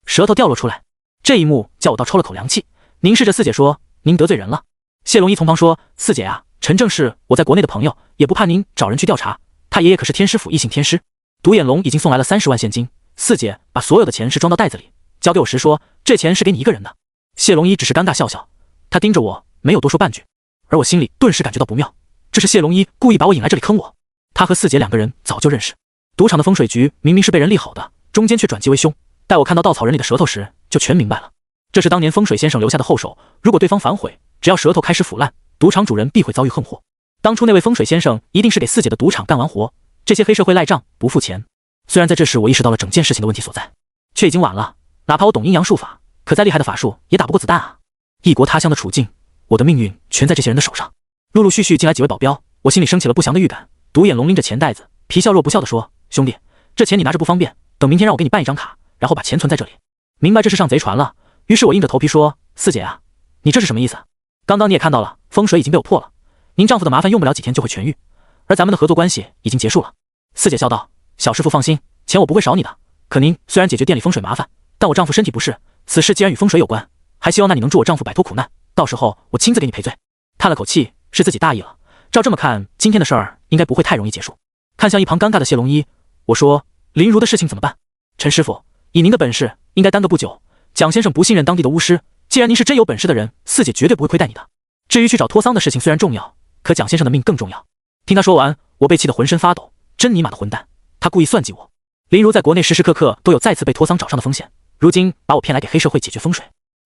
舌头掉落出来。这一幕叫我倒抽了口凉气，凝视着四姐说，您得罪人了。谢龙一从旁说，四姐啊，陈正是我在国内的朋友，也不怕您找人去调查，他爷爷可是天师府异姓天师。独眼龙已经送来了30万现金，四姐把所有的钱是装到袋子里，交给我时说，这钱是给你一个人的。谢龙一只是尴尬笑笑，他盯着我，没有多说半句，而我心里顿时感觉到不妙，这是谢龙一故意把我引来这里坑我。他和四姐2个人早就认识，赌场的风水局明明是被人立好的，中间却转机为凶。待我看到稻草人里的舌头时，就全明白了，这是当年风水先生留下的后手，如果对方反悔，只要舌头开始腐烂，赌场主人必会遭遇横祸。当初那位风水先生一定是给四姐的赌场干完活，这些黑社会赖账不付钱。虽然在这时我意识到了整件事情的问题所在，却已经晚了。哪怕我懂阴阳术法，可再厉害的法术也打不过子弹啊！异国他乡的处境，我的命运全在这些人的手上。陆陆续续进来几位保镖，我心里升起了不祥的预感。独眼龙拎着钱袋子，皮笑肉不笑地说，兄弟，这钱你拿着不方便，等明天让我给你办一张卡，然后把钱存在这里。明白这是上贼船了，于是我硬着头皮说，四姐啊，你这是什么意思？刚刚你也看到了，风水已经被我破了，您丈夫的麻烦用不了几天就会痊愈，而咱们的合作关系已经结束了。四姐笑道，小师傅放心，钱我不会少你的，可您虽然解决店里风水麻烦，但我丈夫身体不适，此事既然与风水有关，还希望那你能助我丈夫摆脱苦难，到时候我亲自给你赔罪。叹了口气，是自己大意了，照这么看，今天的事儿应该不会太容易结束。看向一旁尴尬的谢龙一，我说，林如的事情怎么办？陈师傅，以您的本事，应该耽搁不久。蒋先生不信任当地的巫师，既然您是真有本事的人，四姐绝对不会亏待你的。至于去找托桑的事情虽然重要，可蒋先生的命更重要。听他说完，我被气得浑身发抖，真尼玛的混蛋，他故意算计我。林如在国内时时刻刻都有再次被拖桑找上的风险，如今把我骗来给黑社会解决风水。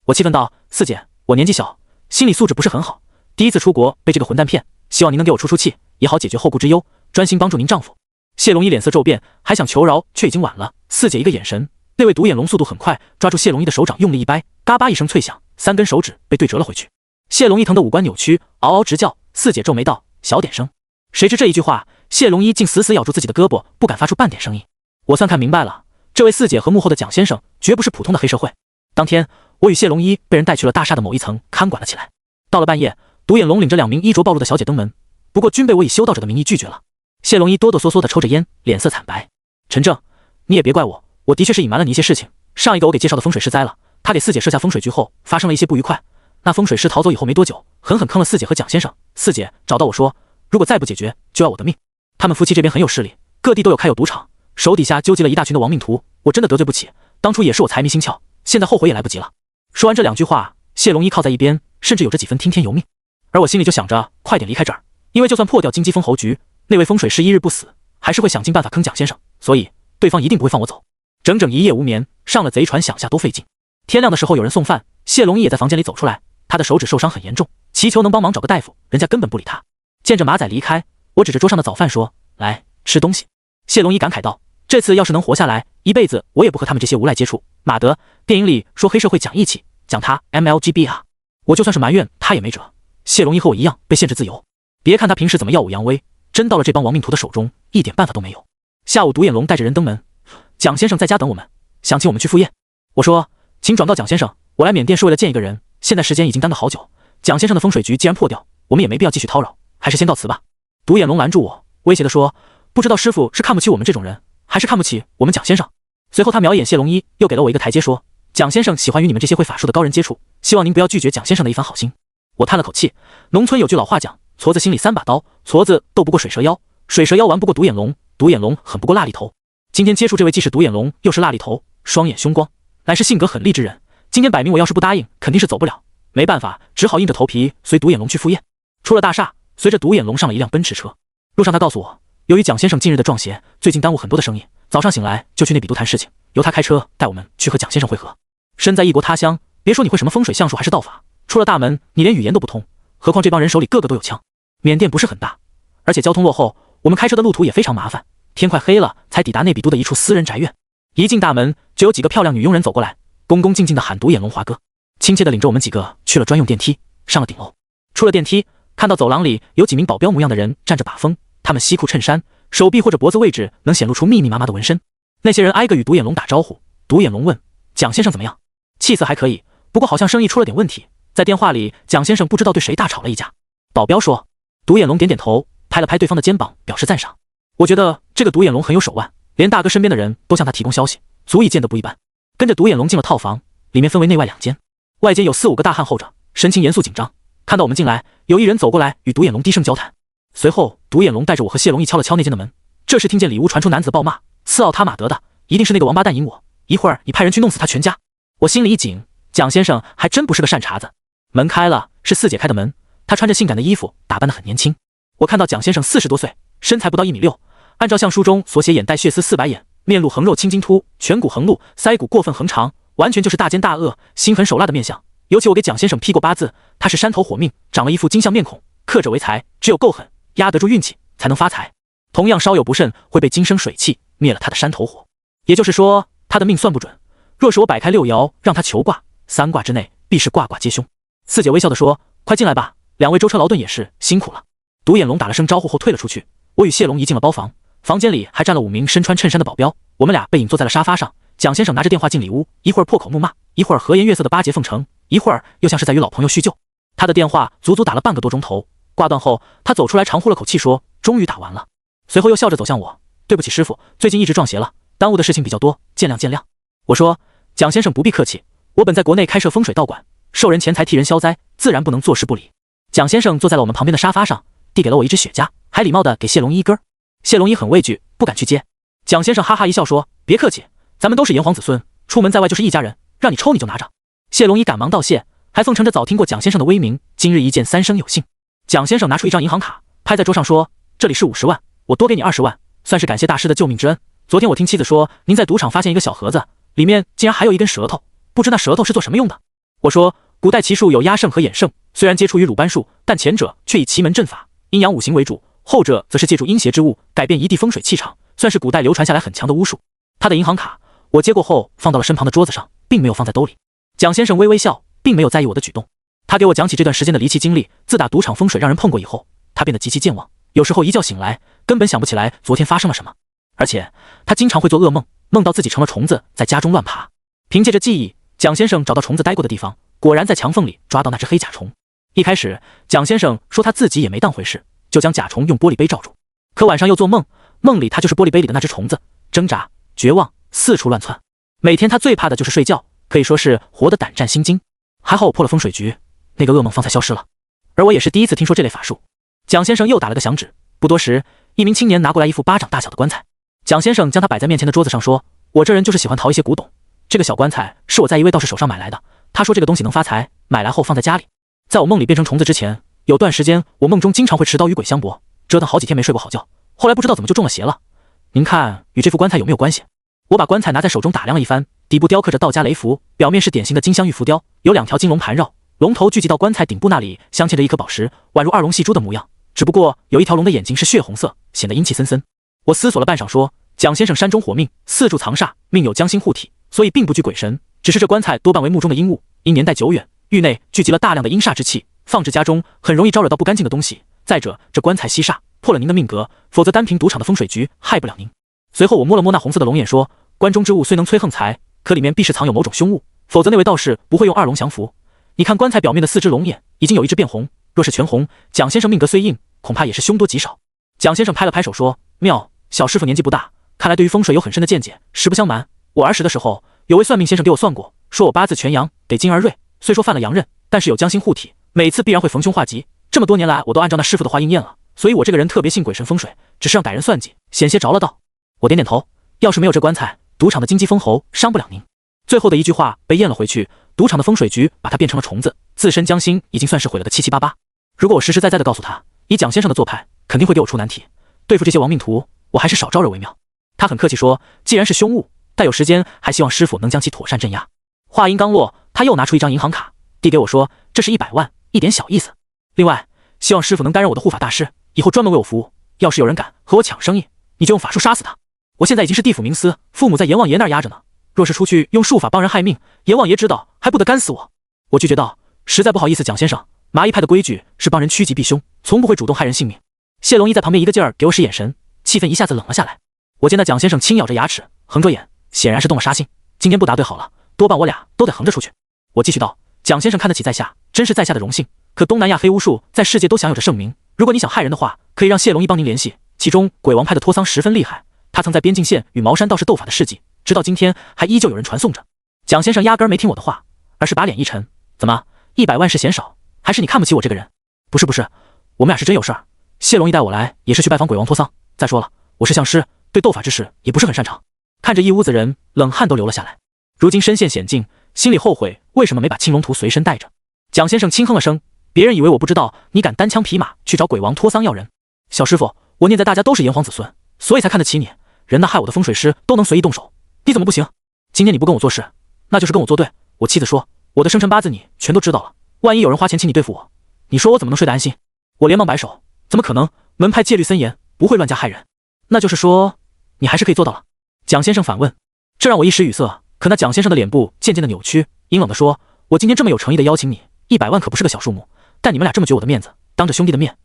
我气愤道：四姐，我年纪小，心理素质不是很好，第一次出国被这个混蛋骗，希望您能给我出气，也好解决后顾之忧，专心帮助您丈夫。谢龙一脸色骤变，还想求饶，却已经晚了。四姐一个眼神，那位独眼龙速度很快，抓住谢龙一的手掌用力一掰，嘎巴一声脆响，3根手指被对折了回去。谢龙一疼得五官扭曲，嗷嗷直叫。四姐皱眉道：小点声。谁知这一句话，谢龙一竟死死咬住自己的胳膊，不敢发出半点声音。我算看明白了，这位四姐和幕后的蒋先生绝不是普通的黑社会。当天，我与谢龙一被人带去了大厦的某一层看管了起来。到了半夜，独眼龙领着2名衣着暴露的小姐登门，不过均被我以修道者的名义拒绝了。谢龙一哆哆嗦嗦地抽着烟，脸色惨白。陈正，你也别怪我，我的确是隐瞒了你一些事情。上一个我给介绍的风水师栽了，他给四姐设下风水局后，发生了一些不愉快。那风水师逃走以后没多久，狠狠坑了四姐和蒋先生。四姐找到我说，如果再不解决，就要我的命。他们夫妻这边很有势力，各地都有开有赌场，手底下纠集了一大群的亡命徒，我真的得罪不起。当初也是我财迷心窍，现在后悔也来不及了。说完这2句话，谢龙一靠在一边，甚至有着几分听天由命。而我心里就想着，快点离开这儿，因为就算破掉金鸡封侯局，那位风水师一日不死，还是会想尽办法坑蒋先生，所以对方一定不会放我走。整整一夜无眠，上了贼船想下多费劲。天亮的时候有人送饭，谢龙一也在房间里走出来，他的手指受伤很严重，祈求能帮忙找个大夫，人家根本不理他。见着马仔离开，我指着桌上的早饭说：来吃东西。谢龙一感慨道：这次要是能活下来，一辈子我也不和他们这些无赖接触。马德，电影里说黑社会讲义气，讲他 MLGB 啊，我就算是埋怨他也没辙。谢龙一和我一样被限制自由，别看他平时怎么耀武扬威，真到了这帮亡命徒的手中，一点办法都没有。下午独眼龙带着人登门，蒋先生在家等我们，想请我们去赴宴。我说，请转告蒋先生，我来缅甸是为了见一个人，现在时间已经耽搁好久，蒋先生的风水局既然破掉，我们也没必要继续叨扰，还是先告辞吧。独眼龙拦住我，威胁地说，不知道师傅是看不起我们这种人，还是看不起我们蒋先生。随后他瞄一眼谢龙一，又给了我一个台阶，说，蒋先生喜欢与你们这些会法术的高人接触，希望您不要拒绝蒋先生的一番好心。我叹了口气，农村有句老话讲，矬子心里3把刀，矬子斗不过水蛇妖，水蛇妖玩不过独眼龙，独眼龙狠不过蜡里头。今天接触这位既是独眼龙又是蜡里头，双眼凶光，乃是性格狠戾之人。今天摆明我要是不答应，肯定是走不了，没办法，只好硬着头皮随独眼龙去赴宴。出了大厦，随着独眼龙上了一辆奔驰车。路上他告诉我，由于蒋先生近日的撞邪，最近耽误很多的生意，早上醒来就去那比都谈事情，由他开车带我们去和蒋先生会合。身在异国他乡，别说你会什么风水相术还是道法，出了大门你连语言都不通，何况这帮人手里个个都有枪。缅甸不是很大，而且交通落后，我们开车的路途也非常麻烦，天快黑了才抵达内比都的一处私人宅院。一进大门，就有几个漂亮女佣人走过来，恭恭敬敬地喊独眼龙华哥，亲切地领着我们几个去了专用电梯，上了顶楼。出了电梯，看到走廊里有几名保镖模样的人站着把风，他们西裤衬衫，手臂或者脖子位置能显露出密密麻麻的纹身。那些人挨个与独眼龙打招呼。独眼龙问，蒋先生怎么样？气色还可以，不过好像生意出了点问题，在电话里蒋先生不知道对谁大吵了一架。保镖说。独眼龙点点头，拍了拍对方的肩膀，表示赞赏。我觉得这个独眼龙很有手腕，连大哥身边的人都向他提供消息，足以见得不一般。跟着独眼龙进了套房，里面分为内外2间，外间有4、5个大汉候着，神情严肃紧张。看到我们进来，有一人走过来与独眼龙低声交谈。随后独眼龙带着我和谢龙一敲了敲那间的门，这时听见里屋传出男子暴骂，刺奥他马德的，一定是那个王八蛋引我，一会儿你派人去弄死他全家。我心里一紧，蒋先生还真不是个善茬子。门开了，是四姐开的门，她穿着性感的衣服，打扮得很年轻。我看到蒋先生40多岁，身材不到1.6米，按照像书中所写，眼带血丝400眼，面露横肉青筋突，颧骨横露，腮骨过分横长，完全就是大奸大恶、心狠手辣的面相。尤其我给蒋先生批过八字，他是山头火命，长了一副金相面孔，克者为财，只有够狠，压得住运气，才能发财。同样稍有不慎，会被金生水气灭了他的山头火。也就是说，他的命算不准。若是我摆开6爻，让他求卦，3卦之内必是卦卦皆凶。四姐微笑地说：“快进来吧，两位舟车劳顿也是辛苦了。”独眼龙打了声招呼后退了出去。我与谢龙一进了包房，房间里还站了5名身穿衬衫的保镖，我们俩背影坐在了沙发上。蒋先生拿着电话进里屋，一会儿破口怒骂，一会儿和颜悦色的巴结奉承，一会儿又像是在与老朋友叙旧。他的电话足足打了半个多钟头，挂断后，他走出来长呼了口气说：“终于打完了。”随后又笑着走向我：“对不起师傅，最近一直撞邪了，耽误的事情比较多，见谅见谅。”我说：“蒋先生不必客气，我本在国内开设风水道馆，受人钱财替人消灾，自然不能坐视不理。”蒋先生坐在了我们旁边的沙发上，递给了我一支雪茄，还礼貌地给谢龙一根。谢龙一很畏惧，不敢去接。蒋先生哈哈一笑说：“别客气，咱们都是炎黄子孙，出门在外就是一家人，让你抽你就拿着。”谢龙一赶忙道谢，还奉承着早听过蒋先生的威名，今日一见3生有幸。蒋先生拿出一张银行卡，拍在桌上说：“这里是50万，我多给你20万，算是感谢大师的救命之恩。昨天我听妻子说，您在赌场发现一个小盒子，里面竟然还有一根舌头，不知那舌头是做什么用的。我说，古代奇术有压胜和衍胜，虽然接触于鲁班术，但前者却以奇门阵法、阴阳五行为主，后者则是借助阴邪之物改变一地风水气场，算是古代流传下来很强的巫术。他的银行卡我接过后放到了身旁的桌子上，并没有放在兜里。蒋先生微微笑，并没有在意我的举动。他给我讲起这段时间的离奇经历。自打赌场风水让人碰过以后，他变得极其健忘，有时候一觉醒来根本想不起来昨天发生了什么，而且他经常会做噩梦，梦到自己成了虫子在家中乱爬。凭借着记忆，蒋先生找到虫子待过的地方，果然在墙缝里抓到那只黑甲虫。一开始蒋先生说他自己也没当回事，就将甲虫用玻璃杯罩住。可晚上又做梦，梦里他就是玻璃杯里的那只虫子，挣扎绝望，四处乱窜。每天他最怕的就是睡觉，可以说是活得胆战心惊。还好我破了风水局，那个噩梦方才消失了。而我也是第一次听说这类法术。蒋先生又打了个响指，不多时，一名青年拿过来一副巴掌大小的棺材。蒋先生将它摆在面前的桌子上，说：“我这人就是喜欢淘一些古董，这个小棺材是我在一位道士手上买来的。他说这个东西能发财，买来后放在家里。在我梦里变成虫子之前，有段时间我梦中经常会持刀与鬼相搏，折腾好几天没睡过好觉。后来不知道怎么就中了邪了。您看与这副棺材有没有关系？”我把棺材拿在手中打量了一番，底部雕刻着道家雷符，表面是典型的金镶玉浮雕，有2条金龙盘绕，龙头聚集到棺材顶部那里，镶嵌着一颗宝石，宛如2龙戏珠的模样。只不过有一条龙的眼睛是血红色，显得阴气森森。我思索了半晌，说：“蒋先生山中火命，四处藏煞，命有将星护体，所以并不惧鬼神。只是这棺材多半为墓中的阴物，因年代久远，狱内聚集了大量的阴煞之气，放置家中很容易招惹到不干净的东西。再者，这棺材吸煞，破了您的命格，否则单凭赌场的风水局害不了您。”随后我摸了摸那红色的龙眼，说：“棺中之物虽能催横财，可里面必是藏有某种凶物，否则那位道士不会用2龙降符。你看棺材表面的4只龙眼，已经有1只变红，若是全红，蒋先生命格虽硬，恐怕也是凶多吉少。”蒋先生拍了拍手说：“妙，小师傅年纪不大，看来对于风水有很深的见解。实不相瞒，我儿时的时候，有位算命先生给我算过，说我八字全阳，得金而锐，虽说犯了阳刃，但是有将星护体，每次必然会逢凶化吉。这么多年来，我都按照那师傅的话应验了，所以我这个人特别信鬼神风水，只是让歹人算计，险些着了道。”我点点头，要是没有这棺材，赌场的金鸡封侯伤不了您。最后的一句话被咽了回去，赌场的风水局把它变成了虫子，自身将星已经算是毁了个七七八八。如果我实实在在的告诉他，以蒋先生的做派，肯定会给我出难题。对付这些亡命徒，我还是少招惹为妙。他很客气说，既然是凶物，待有时间还希望师傅能将其妥善镇压。话音刚落，他又拿出一张银行卡，递给我说，这是100万，一点小意思。另外，希望师傅能担任我的护法大师，以后专门为我服务。要是有人敢和我抢生意，你就用法术杀死他。我现在已经是地府冥司，父母在阎王爷那儿压着呢。若是出去用术法帮人害命，阎王爷知道还不得干死我？我拒绝道，实在不好意思，蒋先生，麻衣派的规矩是帮人趋吉避凶，从不会主动害人性命。谢龙一在旁边一个劲儿给我使眼神，气氛一下子冷了下来。我见那蒋先生轻咬着牙齿，横着眼，显然是动了杀心。今天不答对好了，多半我俩都得横着出去。我继续道，蒋先生看得起在下，真是在下的荣幸。可东南亚黑巫术在世界都享有着盛名，如果你想害人的话，可以让谢龙一帮您联系。其中鬼王派的托桑十分厉害，他曾在边境县与茅山道士斗法的事迹，直到今天还依旧有人传颂着。蒋先生压根儿没听我的话，而是把脸一沉，怎么100万是嫌少，还是你看不起我这个人？不是，我们俩是真有事儿。谢龙一带我来也是去拜访鬼王托桑。再说了，我是相师，对斗法之事也不是很擅长。看着一屋子人，冷汗都流了下来。如今身陷险境，心里后悔为什么没把青龙图随身带着。蒋先生轻哼了声，别人以为我不知道你敢单枪匹马去找鬼王托桑要人。小师傅，我念在大家都是炎黄子孙，所以才看得起你。人那害我的风水师都能随意动手，你怎么不行？今天你不跟我做事，那就是跟我作对。我妻子说，我的生辰八字你全都知道了，万一有人花钱请你对付我，你说我怎么能睡得安心？我连忙摆手，怎么可能？门派戒律森严，不会乱加害人。那就是说，你还是可以做到了。蒋先生反问，这让我一时语塞。可那蒋先生的脸部渐渐的扭曲，阴冷地说，我今天这么有诚意的邀请你，100万可不是个小数目，但你们俩这么绝我的面子，当着兄弟的面，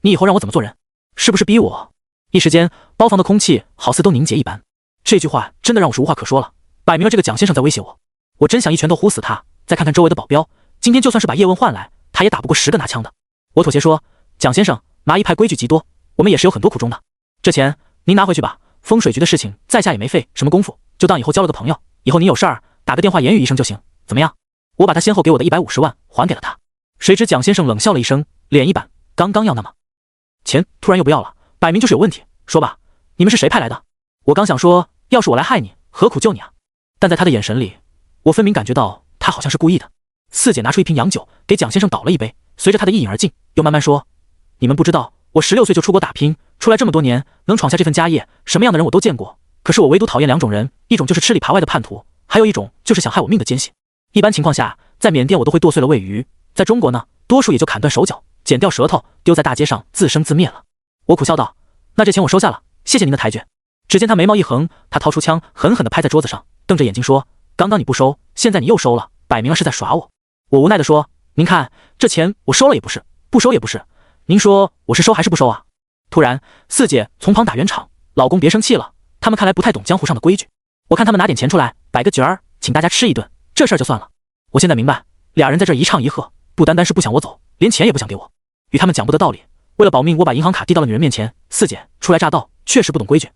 你以后让我怎么做人？是不是逼我？一时间，包房的空气好似都凝结一般。这句话真的让我是无话可说了，摆明了这个蒋先生在威胁我。我真想一拳头呼死他。再看看周围的保镖，今天就算是把叶问换来，他也打不过10个拿枪的。我妥协说，蒋先生，麻衣派规矩极多，我们也是有很多苦衷的。这钱您拿回去吧，风水局的事情在下也没费什么功夫，就当以后交了个朋友，以后您有事儿打个电话言语一声就行，怎么样？我把他先后给我的150万还给了他。谁知蒋先生冷笑了一声，脸一板，刚刚要那么钱突然又不要了，摆明就是有问题。说吧，你们是谁派来的？我刚想说，要是我来害你，何苦救你啊？但在他的眼神里，我分明感觉到他好像是故意的。四姐拿出一瓶洋酒给蒋先生倒了一杯，随着他的一饮而尽，又慢慢说，你们不知道我16岁就出国打拼，出来这么多年，能闯下这份家业，什么样的人我都见过。可是我唯独讨厌2种人，一种就是吃里扒外的叛徒，还有一种就是想害我命的奸细。一般情况下，在缅甸我都会剁碎了喂鱼，在中国呢，多数也就砍断手脚，剪掉舌头，丢在大街上自生自灭了。我苦笑道：“那这钱我收下了，谢谢您的抬举。”只见他眉毛一横，他掏出枪，狠狠地拍在桌子上，瞪着眼睛说：“刚刚你不收，现在你又收了，摆明了是在耍我。”我无奈地说：“您看，这钱我收了也不是，不收也不是，您说我是收还是不收啊？”突然，四姐从旁打圆场：“老公别生气了，他们看来不太懂江湖上的规矩。我看他们拿点钱出来，摆个角儿，请大家吃一顿，这事儿就算了。我现在明白，俩人在这一唱一和，不单单是不想我走，连钱也不想给我。与他们讲不得道理，为了保命，我把银行卡递到了女人面前。四姐初来乍到，确实不懂规矩。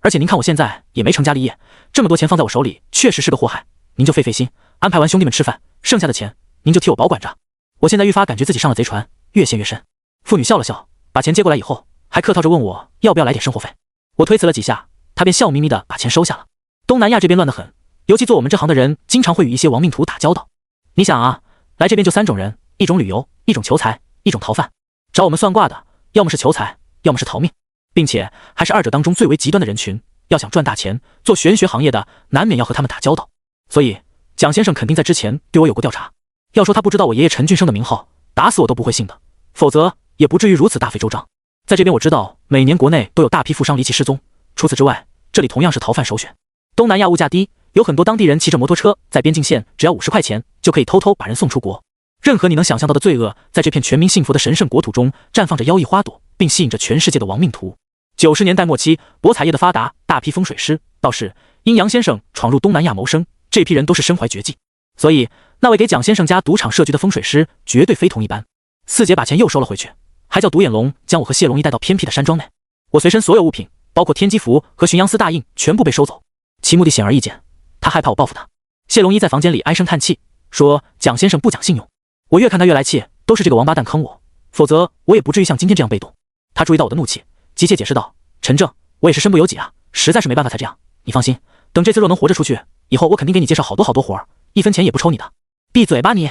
而且您看我现在也没成家立业，这么多钱放在我手里，确实是个祸害。您就费费心，安排完兄弟们吃饭，剩下的钱您就替我保管着。我现在愈发感觉自己上了贼船，越陷越深。”妇女笑了笑，把钱接过来以后，还客套着问我要不要来点生活费。我推辞了几下，她便笑眯眯地把钱收下了。东南亚这边乱得很，尤其做我们这行的人，经常会与一些亡命徒打交道。你想啊，来这边就3种人，一种旅游，一种求财，一种逃犯。找我们算卦的，要么是求财，要么是逃命，并且还是2者当中最为极端的人群。要想赚大钱，做玄学行业的难免要和他们打交道。所以蒋先生肯定在之前对我有过调查。要说他不知道我爷爷陈俊生的名号，打死我都不会信的，否则也不至于如此大费周章。在这边我知道每年国内都有大批富商离奇失踪，除此之外，这里同样是逃犯首选。东南亚物价低，有很多当地人骑着摩托车在边境线，只要50块钱就可以偷偷把人送出国。任何你能想象到的罪恶，在这片全民幸福的神圣国土中绽放着妖异花朵，并吸引着全世界的亡命徒。90年代末期，博彩业的发达，大批风水师、道士、阴阳先生闯入东南亚谋生，这批人都是身怀绝技，所以那位给蒋先生家赌场设局的风水师绝对非同一般。四姐把钱又收了回去，还叫独眼龙将我和谢龙一带到偏僻的山庄内。我随身所有物品，包括天机符和巡阳司大印，全部被收走，其目的显而易见，他害怕我报复他。谢龙一在房间里唉声叹气，说蒋先生不讲信用。我越看他越来气，都是这个王八蛋坑我，否则我也不至于像今天这样被动。他注意到我的怒气，急切解释道：“陈正，我也是身不由己啊，实在是没办法才这样。你放心，等这次若能活着出去，以后我肯定给你介绍好多活儿，1分钱也不抽你的。闭嘴吧你！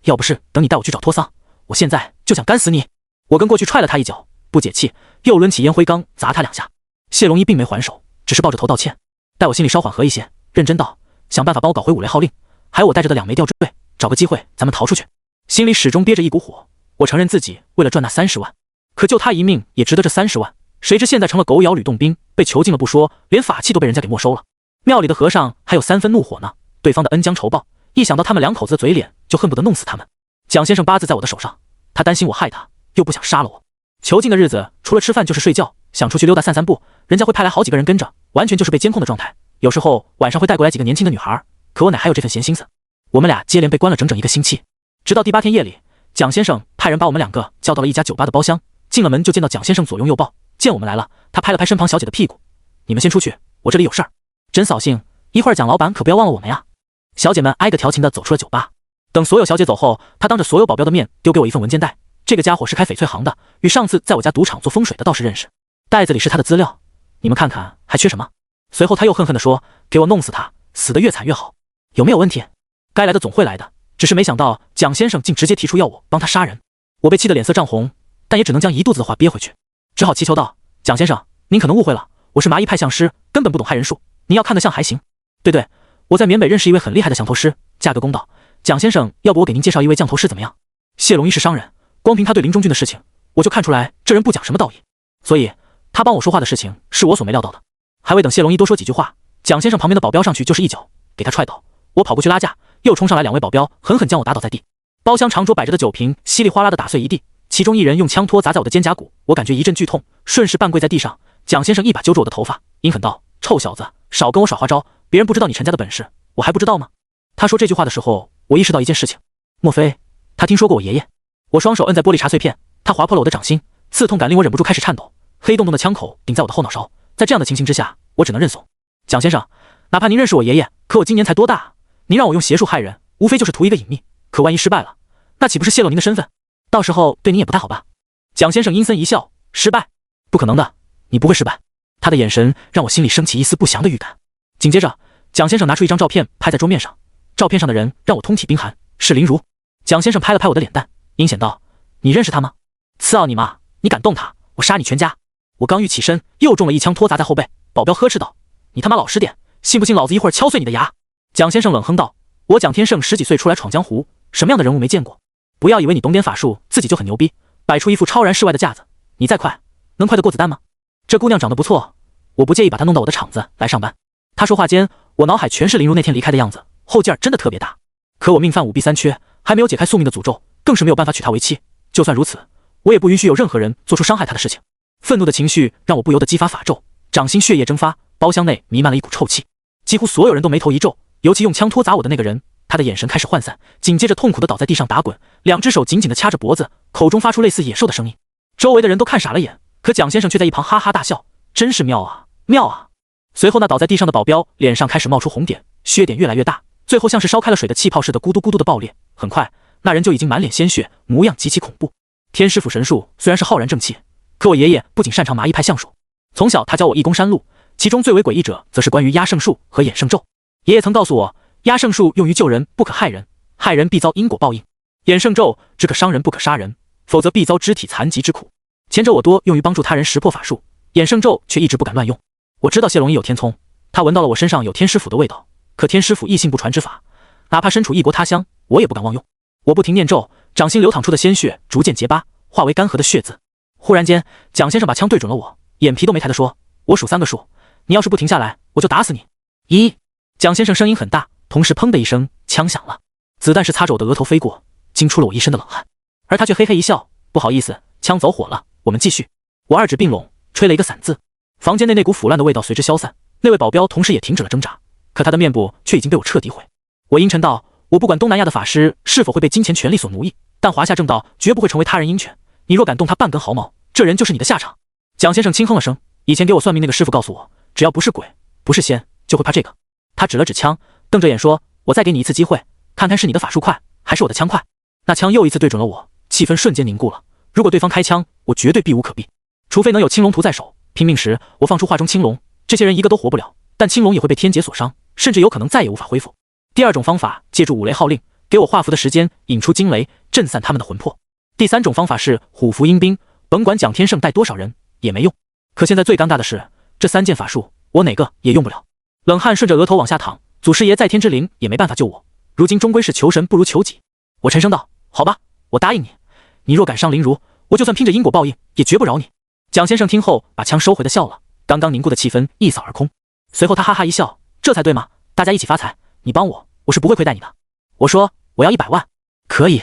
要不是等你带我去找托桑，我现在就想干死你！”我跟过去踹了他一脚，不解气，又抡起烟灰缸砸他2下。谢龙一并没还手，只是抱着头道歉。待我心里稍缓和一些，认真道：“想办法帮我搞回5类号令，还有我带着的2枚吊坠，找个机会咱们逃出去。”心里始终憋着一股火，我承认自己为了赚那30万，可救他一命也值得这30万。谁知现在成了狗咬吕洞宾，被囚禁了不说，连法器都被人家给没收了。庙里的和尚还有3分怒火呢，对方的恩将仇报，一想到他们2口子的嘴脸，就恨不得弄死他们。蒋先生八字在我的手上，他担心我害他，又不想杀了我。囚禁的日子除了吃饭就是睡觉，想出去溜达散散步，人家会派来好几个人跟着，完全就是被监控的状态。有时候晚上会带过来几个年轻的女孩，可我哪还有这份闲心思。我们俩接连被关了整整1个星期，直到第8天夜里，蒋先生派人把我们2个叫到了一家酒吧的包厢，进了门就见到蒋先生左拥右抱，见我们来了，他拍了拍身旁小姐的屁股：“你们先出去，我这里有事儿。”真扫兴，一会儿蒋老板可不要忘了我们呀。小姐们挨个调情的走出了酒吧。等所有小姐走后，他当着所有保镖的面丢给我一份文件袋，这个家伙是开翡翠行的，与上次在我家赌场做风水的道士认识。袋子里是他的资料，你们看看还缺什么？随后他又恨恨地说：“给我弄死他，死得越惨越好。”有没有问题？该来的总会来的，只是没想到蒋先生竟直接提出要我帮他杀人。我被气得脸色涨红，但也只能将一肚子的话憋回去，只好祈求道：“蒋先生，您可能误会了，我是麻衣派相师，根本不懂害人术，您要看得像还行。对，我在缅北认识一位很厉害的降头师，价格公道。蒋先生，要不我给您介绍一位降头师怎么样？”谢龙一是商人，光凭他对林中俊的事情，我就看出来这人不讲什么道义，所以他帮我说话的事情是我所没料到的。还未等谢龙一多说几句话，蒋先生旁边的保镖上去就是一脚给他踹倒，我跑过去拉架，又冲上来2位保镖，狠狠将我打倒在地。包厢长桌摆着的酒瓶稀里哗啦的打碎一地，其中一人用枪托砸在我的肩胛骨，我感觉一阵剧痛，顺势半跪在地上。蒋先生一把揪住我的头发，阴狠道：“臭小子，少跟我耍花招，别人不知道你陈家的本事，我还不知道吗？”他说这句话的时候，我意识到一件事情，莫非他听说过我爷爷？我双手摁在玻璃茶碎片，他划破了我的掌心，刺痛感令我忍不住开始颤抖，黑洞洞的枪口顶在我的后脑勺。在这样的情形之下，我只能认怂。蒋先生，哪怕您认识我爷爷，可我今年才多大？您让我用邪术害人，无非就是图一个隐秘，可万一失败了，那岂不是泄露您的身份？到时候对您也不太好吧？蒋先生阴森一笑：“失败？不可能的，你不会失败。”他的眼神让我心里升起一丝不祥的预感。紧接着，蒋先生拿出一张照片拍在桌面上，照片上的人让我通体冰寒，是林如。蒋先生拍了拍我的脸蛋，阴险道：“你认识他吗？刺奥你妈！你敢动他，我杀你全家！我刚欲起身，又中了一枪托砸在后背。保镖呵斥道：你他妈老实点，信不信老子一会儿敲碎你的牙？蒋先生冷哼道：我蒋天胜10几岁出来闯江湖，什么样的人物没见过？不要以为你懂点法术自己就很牛逼，摆出一副超然世外的架子。你再快，能快得过子弹吗？这姑娘长得不错，我不介意把她弄到我的厂子来上班。他说话间，我脑海全是林如那天离开的样子，后劲儿真的特别大。可我命犯5弊3缺，还没有解开宿命的诅咒，更是没有办法娶她为妻。就算如此，我也不允许有任何人做出伤害她的事情。愤怒的情绪让我不由得激发法咒，掌心血液蒸发，包厢内弥漫了一股臭气。几乎所有人都眉头一皱，尤其用枪托砸我的那个人，他的眼神开始涣散，紧接着痛苦地倒在地上打滚，2只手紧紧地掐着脖子，口中发出类似野兽的声音。周围的人都看傻了眼，可蒋先生却在一旁哈哈大笑，真是妙啊妙啊！随后那倒在地上的保镖脸上开始冒出红点，血点越来越大，最后像是烧开了水的气泡似的咕嘟咕嘟的爆裂。很快那人就已经满脸鲜血，模样极其恐怖。天师府神术虽然是浩然正气，可我爷爷不仅擅长麻衣派相术，从小他教我易攻山路，其中最为诡异者则是关于压圣术和衍圣咒。爷爷曾告诉我，压圣术用于救人，不可害人，害人必遭因果报应；衍圣咒只可伤人，不可杀人，否则必遭肢体残疾之苦。前者我多用于帮助他人识破法术，衍圣咒却一直不敢乱用。我知道谢龙一有天聪，他闻到了我身上有天师府的味道，可天师府异性不传之法，哪怕身处异国他乡，我也不敢妄用。我不停念咒，掌心流淌出的鲜血逐渐结疤，化为干涸的血渍。忽然间，蒋先生把枪对准了我，眼皮都没抬地说：我数3个数，你要是不停下来，我就打死你。1！蒋先生声音很大，同时砰的一声，枪响了，子弹是擦着我的额头飞过，惊出了我一身的冷汗。而他却嘿嘿一笑：不好意思，枪走火了，我们继续。我2指并拢，吹了一个散字，房间内那股腐烂的味道随之消散。那位保镖同时也停止了挣扎，可他的面部却已经被我彻底毁。我阴沉道：我不管东南亚的法师是否会被金钱权力所奴役，但华夏正道绝不会成为他人鹰犬，你若敢动他半根毫毛，这人就是你的下场。蒋先生轻哼了声，以前给我算命那个师傅告诉我，只要不是鬼不是仙，就会怕这个。他指了指枪，瞪着眼说：我再给你一次机会，看看是你的法术快还是我的枪快。那枪又一次对准了我，气氛瞬间凝固了。如果对方开枪，我绝对避无可避，除非能有青龙图在手。拼命时我放出画中青龙，这些人一个都活不了，但青龙也会被天劫所伤，甚至有可能再也无法恢复。第2种方法，借助五雷号令，给我画符的时间引出惊雷，震散他们的魂魄。第3种方法是虎符阴兵，甭管蒋天胜带多少人也没用。可现在最尴尬的是，这3件法术我哪个也用不了。冷汗顺着额头往下淌，祖师爷在天之灵也没办法救我，如今终归是求神不如求己。我沉声道：好吧，我答应你，你若敢伤林如，我就算拼着因果报应也绝不饶你。蒋先生听后把枪收回的笑了，刚刚凝固的气氛一扫而空。随后他哈哈一笑：这才对嘛，大家一起发财，你帮我，我是不会亏待你的。我说我要100万。可以。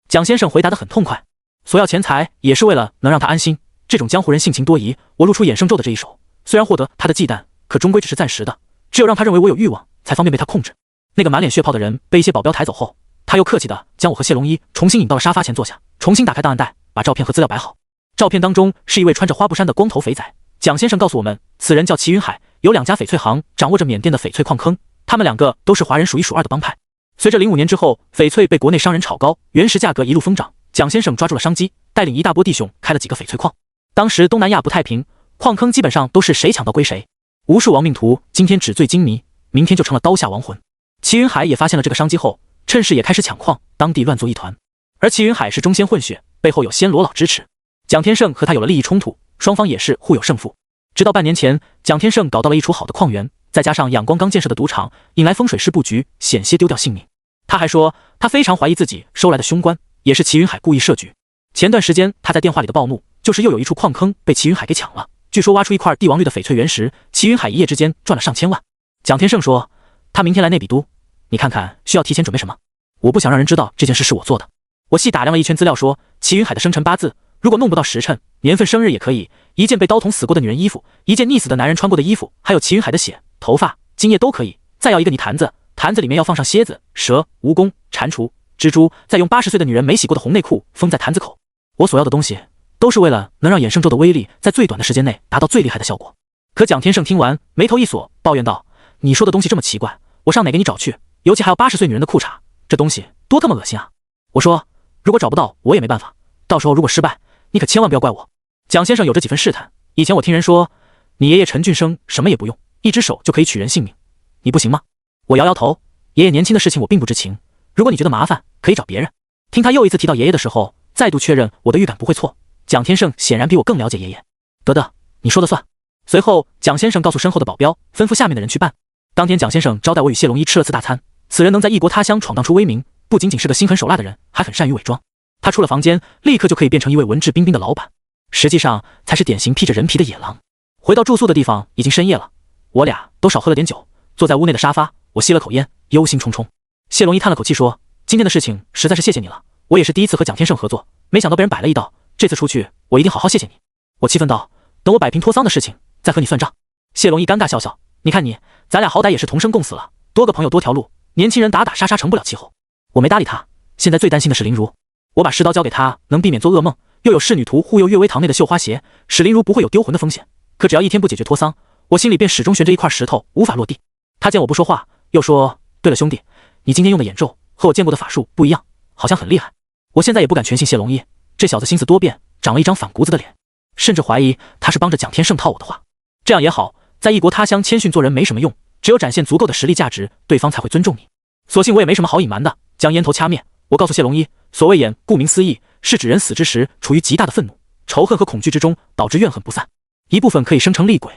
蒋先生回答得很痛快，索要钱财也是为了能让他安心。这种江湖人性情多疑，我露出衍圣咒的这一手，虽然获得他的忌惮，可终归只是暂时的，只有让他认为我有欲望，才方便被他控制。那个满脸血泡的人被一些保镖抬走后，他又客气地将我和谢龙一重新引到了沙发前坐下，重新打开档案袋，把照片和资料摆好。照片当中是一位穿着花布衫的光头肥仔。蒋先生告诉我们，此人叫齐云海，有2家翡翠行，掌握着缅甸的翡翠矿坑，他们2个都是华人数1数2的帮派。随着05年之后，翡翠被国内商人炒高，原石价格一路疯涨，蒋先生抓住了商机，带领一大波弟兄开了几个翡翠矿。当时东南亚不太平，矿坑基本上都是谁抢到归谁，无数亡命徒今天纸醉金迷，明天就成了刀下亡魂。齐云海也发现了这个商机后，趁势也开始抢矿，当地乱作一团。而齐云海是中仙混血，背后有仙罗老支持，蒋天胜和他有了利益冲突，双方也是互有胜负。直到半年前，蒋天胜搞到了一处好的矿源，再加上仰光刚建设的赌场，引来风水师布局，险些丢掉性命。他还说他非常怀疑自己收来的凶官也是齐云海故意设局。前段时间他在电话里的暴怒，就是又有一处矿坑被齐云海给抢了，据说挖出一块帝王绿的翡翠原石，齐云海一夜之间赚了上千万。蒋天胜说他明天来内比都，你看看需要提前准备什么。我不想让人知道这件事是我做的。我细打量了一圈资料，说齐云海的生辰八字，如果弄不到时辰年份生日也可以，一件被刀捅死过的女人衣服，一件溺死的男人穿过的衣服，还有齐云海的血、头发、精液都可以。再要一个泥坛子，坛子里面要放上蝎子、蛇、蜈蚣、蟾蜍、蜘蛛，再用80岁的女人没洗过的红内裤封在坛子口。我所要的东西都是为了能让衍圣咒的威力在最短的时间内达到最厉害的效果。可蒋天胜听完眉头一锁，抱怨道：你说的东西这么奇怪，我上哪给你找去？尤其还有80岁女人的裤衩，这东西多他妈恶心啊！我说如果找不到我也没办法，到时候如果失败，你可千万不要怪我。蒋先生有着几分试探，以前我听人说你爷爷陈俊生什么也不用，一只手就可以取人性命，你不行吗？我摇摇头，爷爷年轻的事情我并不知情，如果你觉得麻烦可以找别人。听他又一次提到爷爷的时候，再度确认我的预感不会错，蒋天胜显然比我更了解爷爷。得，你说了算。随后，蒋先生告诉身后的保镖，吩咐下面的人去办。当天，蒋先生招待我与谢龙一吃了次大餐。此人能在异国他乡闯荡出威名，不仅仅是个心狠手辣的人，还很善于伪装。他出了房间，立刻就可以变成一位文质彬彬的老板，实际上才是典型披着人皮的野狼。回到住宿的地方，已经深夜了，我俩都少喝了点酒，坐在屋内的沙发，我吸了口烟，忧心忡忡。谢龙一叹了口气说：“今天的事情实在是谢谢你了，我也是第一次和蒋天胜合作，没想到被人摆了一道，这次出去我一定好好谢谢你。”我气愤道：“等我摆平脱丧的事情，再和你算账。”谢龙一尴尬笑笑：“你看你，咱俩好歹也是同生共死了，多个朋友多条路，年轻人打打杀杀成不了气候。”我没搭理他，现在最担心的是林如，我把世刀交给他，能避免做噩梦，又有侍女图护佑岳微堂内的绣花鞋，使林如不会有丢魂的风险。可只要一天不解决脱丧，我心里便始终悬着一块石头，无法落地。他见我不说话，又说：“对了，兄弟，你今天用的眼咒和我见过的法术不一样，好像很厉害。”我现在也不敢全信谢龙一，这小子心思多变，长了一张反骨子的脸，甚至怀疑他是帮着蒋天胜套我的话。这样也好，在异国他乡谦逊做人没什么用，只有展现足够的实力价值，对方才会尊重你。索性我也没什么好隐瞒的，将烟头掐灭。我告诉谢龙一，所谓眼，顾名思义，是指人死之时处于极大的愤怒、仇恨和恐惧之中，导致怨恨不散。一部分可以生成厉鬼，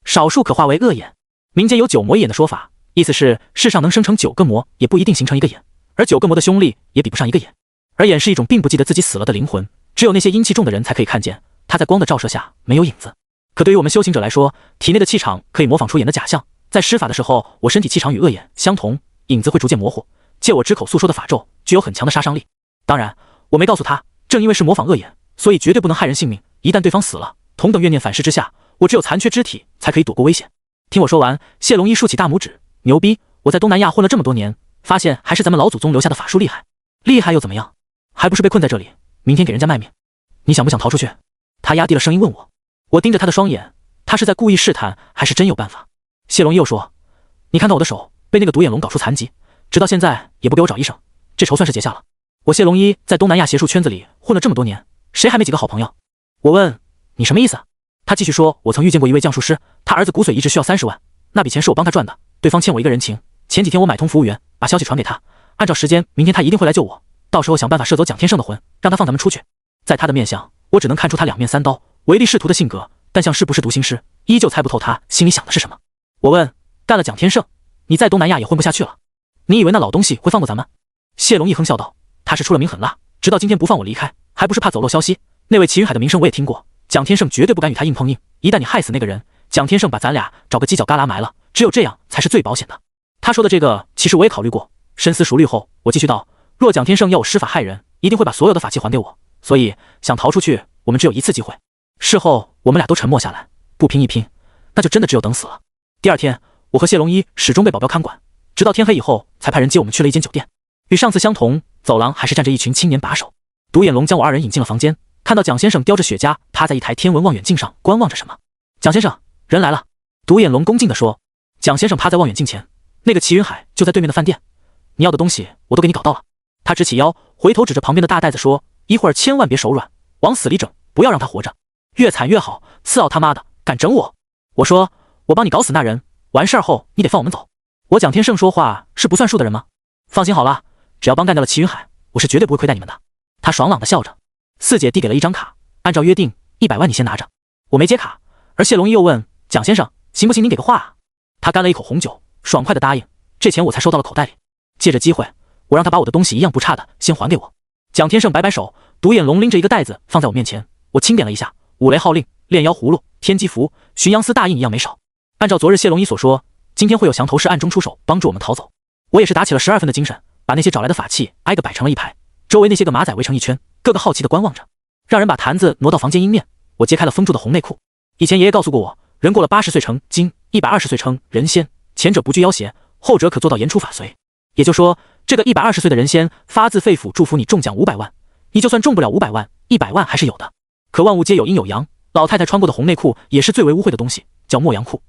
少数可化为恶眼。民间有9魔一眼的说法，意思是世上能生成9个魔，也不一定形成一个眼，而9个魔的凶力也比不上一个眼。而眼是一种并不记得自己死了的灵魂，只有那些阴气重的人才可以看见，它在光的照射下没有影子。可对于我们修行者来说，体内的气场可以模仿出眼的假象，在施法的时候，我身体气场与恶眼相同，影子会逐渐模糊。借我只口诉说的法咒具有很强的杀伤力。当然，我没告诉他，正因为是模仿恶眼，所以绝对不能害人性命。一旦对方死了，同等怨念反噬之下，我只有残缺肢体才可以躲过危险。听我说完，谢龙一竖起大拇指：“牛逼！我在东南亚混了这么多年，发现还是咱们老祖宗留下的法术厉害。厉害又怎么样？还不是被困在这里，明天给人家卖命。你想不想逃出去？”他压低了声音问我。我盯着他的双眼，他是在故意试探，还是真有办法？谢龙一又说：“你看到我的手被那个独眼龙搞出残疾，直到现在也不给我找医生，这仇算是结下了。我谢龙一在东南亚邪术圈子里混了这么多年，谁还没几个好朋友？”我问：“你什么意思？”他继续说：“我曾遇见过一位降术师，他儿子骨髓移植需要30万，那笔钱是我帮他赚的，对方欠我一个人情。前几天我买通服务员，把消息传给他，按照时间，明天他一定会来救我，到时候想办法射走蒋天胜的魂，让他放咱们出去。”在他的面相，我只能看出他两面三刀、唯利是图的性格，但像是不是独行师，依旧猜不透他心里想的是什么。我问：“干了蒋天胜，你在东南亚也混不下去了？你以为那老东西会放过咱们？”谢龙一哼笑道：“他是出了名狠辣，直到今天不放我离开，还不是怕走漏消息？那位齐云海的名声我也听过，蒋天胜绝对不敢与他硬碰硬，一旦你害死那个人，蒋天胜把咱俩找个犄角旮旯埋了，只有这样才是最保险的。”他说的这个，其实我也考虑过。深思熟虑后，我继续道：“若蒋天胜要我施法害人，一定会把所有的法器还给我，所以想逃出去，我们只有一次机会。”事后我们俩都沉默下来，不拼一拼，那就真的只有等死了。第二天，我和谢龙一始终被保镖看管，直到天黑以后，才派人接我们去了一间酒店。与上次相同，走廊还是站着一群青年把手。独眼龙将我二人引进了房间，看到蒋先生叼着雪茄趴在一台天文望远镜上观望着什么。“蒋先生，人来了。”独眼龙恭敬地说。蒋先生趴在望远镜前，那个齐云海就在对面的饭店，你要的东西我都给你搞到了。他直起腰，回头指着旁边的大袋子说：“一会儿千万别手软，往死里整，不要让他活着，越惨越好。次奥他妈的敢整我！”我说：“我帮你搞死那人，完事儿后你得放我们走。我蒋天胜说话是不算数的人吗？放心好了，只要帮干掉了齐云海，我是绝对不会亏待你们的。”他爽朗地笑着。四姐递给了一张卡，按照约定，100万你先拿着。我没接卡，而谢龙一又问：“蒋先生，行不行？您给个话啊？”他干了一口红酒，爽快地答应。这钱我才收到了口袋里。借着机会，我让他把我的东西一样不差的先还给我。蒋天胜摆摆手，独眼龙拎着一个袋子放在我面前，我轻点了一下，五雷号令、炼妖葫芦、天机符、巡阳司大印一样没少。按照昨日谢龙一所说，今天会有降头师暗中出手帮助我们逃走。我也是打起了12分的精神，把那些找来的法器挨个摆成了一排，周围那些个马仔围成一圈，个个好奇地观望着。让人把坛子挪到房间阴面，我揭开了封住的红内裤。以前爷爷告诉过我，人过了80岁成精，120岁成人仙，前者不惧妖邪，后者可做到言出法随。也就说，这个120岁的人仙发自肺腑祝福你中奖500万，你就算中不了500万，100万还是有的。可万物皆有阴有阳，老太太穿过的红内裤也是最为污秽的东西，叫墨阳裤。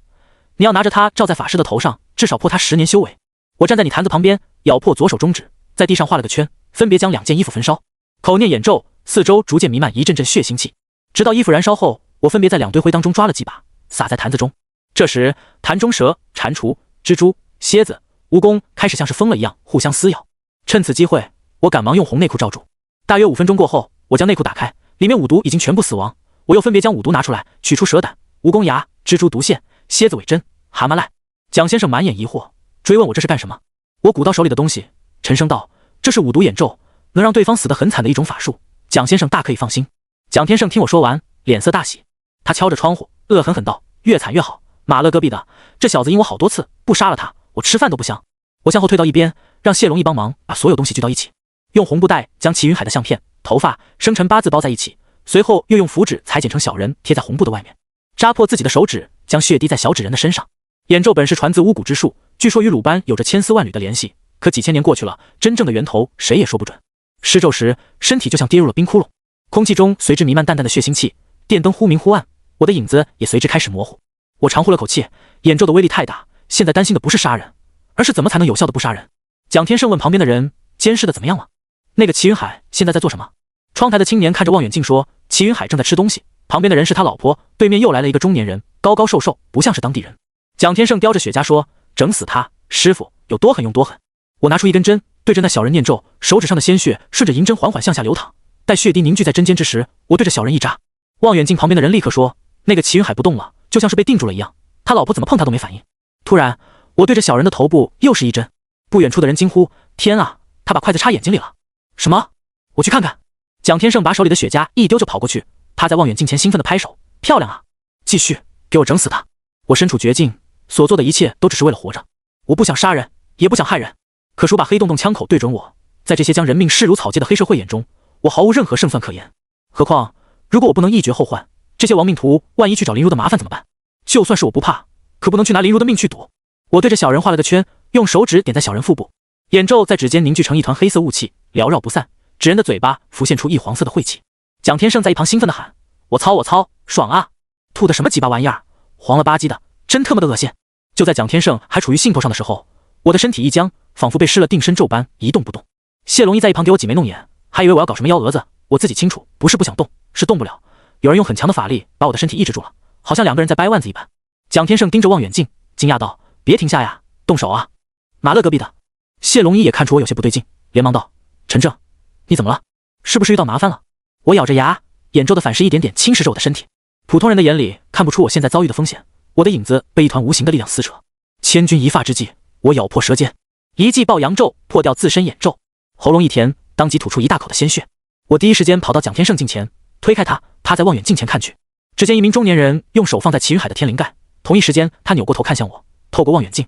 你要拿着它罩在法师的头上，至少破他10年修为。我站在你坛子旁边，咬破左手中指，在地上画了个圈，分别将2件衣服焚烧，口念眼咒，四周逐渐弥漫一阵阵血腥气，直到衣服燃烧后，我分别在2堆灰当中抓了几把，撒在坛子中。这时，坛中蛇、蟾蜍、蜘蛛、蝎子、蜈蚣开始像是疯了一样互相撕咬。趁此机会，我赶忙用红内裤罩住。大约5分钟过后，我将内裤打开，里面五毒已经全部死亡。我又分别将五毒拿出来，取出蛇胆、蜈蚣牙、蜘蛛毒线、蝎子尾针、蛤蟆赖。蒋先生满眼疑惑，追问我这是干什么。我鼓到手里的东西，沉声道：“这是五毒眼咒，能让对方死得很惨的一种法术。蒋先生大可以放心。”蒋天胜听我说完，脸色大喜，他敲着窗户，恶狠狠道：“越惨越好！马勒戈壁的，这小子阴我好多次，不杀了他，我吃饭都不香。”我向后退到一边，让谢龙义帮忙把所有东西聚到一起，用红布袋将齐云海的相片、头发、生辰八字包在一起，随后又用符纸裁剪成小人贴在红布的外面，扎破自己的手指，将血滴在小纸人的身上。眼咒本是传自巫蛊之术，据说与鲁班有着千丝万缕的联系，可几千年过去了，真正的源头谁也说不准。施咒时，身体就像跌入了冰窟窿，空气中随之弥漫淡淡的血腥气，电灯忽明忽暗，我的影子也随之开始模糊。我长呼了口气，眼咒的威力太大，现在担心的不是杀人，而是怎么才能有效的不杀人。蒋天胜问旁边的人：“监视的怎么样了？那个齐云海现在在做什么？”窗台的青年看着望远镜说：“齐云海正在吃东西，旁边的人是他老婆，对面又来了一个中年人，高高瘦瘦，不像是当地人。”蒋天胜叼着雪茄说：“整死他！师傅有多狠用多狠。”我拿出一根针，对着那小人念咒，手指上的鲜血顺着银针缓缓向下流淌。待血滴凝聚在针尖之时，我对着小人一扎。望远镜旁边的人立刻说：“那个齐云海不动了，就像是被定住了一样，他老婆怎么碰他都没反应。”突然，我对着小人的头部又是一针。不远处的人惊呼：“天啊，他把筷子插眼睛里了！”什么？我去看看。蒋天胜把手里的雪茄一丢就跑过去，他在望远镜前兴奋地拍手：“漂亮啊！继续，给我整死他！”我身处绝境，所做的一切都只是为了活着。我不想杀人，也不想害人，可鼠把黑洞洞枪口对准我，在这些将人命视如草芥的黑社会眼中，我毫无任何胜算可言。何况，如果我不能一绝后患，这些亡命徒万一去找林如的麻烦怎么办？就算是我不怕，可不能去拿林如的命去赌。我对着小人画了个圈，用手指点在小人腹部，眼咒在指尖凝聚成一团黑色雾气，缭绕不散。纸人的嘴巴浮现出一黄色的晦气。蒋天胜在一旁兴奋地喊：“我操我操，爽啊！吐的什么鸡巴玩意儿，黄了吧唧的，真他妈的恶心！”就在蒋天胜还处于兴头上的时候，我的身体一僵，仿佛被施了定身咒般一动不动。谢龙一在一旁给我挤眉弄眼，还以为我要搞什么幺蛾子。我自己清楚，不是不想动，是动不了。有人用很强的法力把我的身体抑制住了，好像两个人在掰腕子一般。蒋天胜盯着望远镜，惊讶道：“别停下呀，动手啊！”马勒隔壁的谢龙一也看出我有些不对劲，连忙道：“陈正，你怎么了？是不是遇到麻烦了？”我咬着牙，眼周的反噬一点点侵蚀着我的身体。普通人的眼里看不出我现在遭遇的风险，我的影子被一团无形的力量撕扯。千钧一发之际，我咬破舌尖，一记爆阳咒破掉自身眼咒，喉咙一甜，当即吐出一大口的鲜血。我第一时间跑到蒋天胜镜前，推开他，趴在望远镜前看去。只见一名中年人用手放在齐云海的天灵盖，同一时间他扭过头看向我，透过望远镜，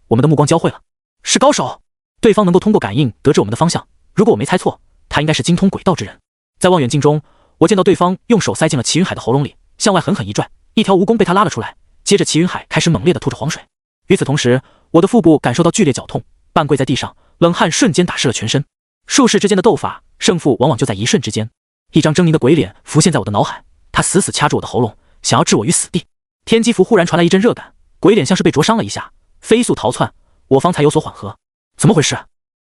我们的目光交汇了。是高手，对方能够通过感应得知我们的方向，如果我没猜错，他应该是精通鬼道之人。在望远镜中，我见到对方用手塞进了齐云海的喉咙里，向外狠狠一拽，一条蜈蚣被他拉了出来。接着齐云海开始猛烈地吐着黄水。与此同时，我的腹部感受到剧烈绞痛，半跪在地上，冷汗瞬间打湿了全身。术士之间的斗法，胜负往往就在一瞬之间。一张狰狞的鬼脸浮现在我的脑海，他死死掐住我的喉咙，想要置我于死地。天机符忽然传来一阵热感，鬼脸像是被灼伤了一下，飞速逃窜，我方才有所缓和。怎么回事？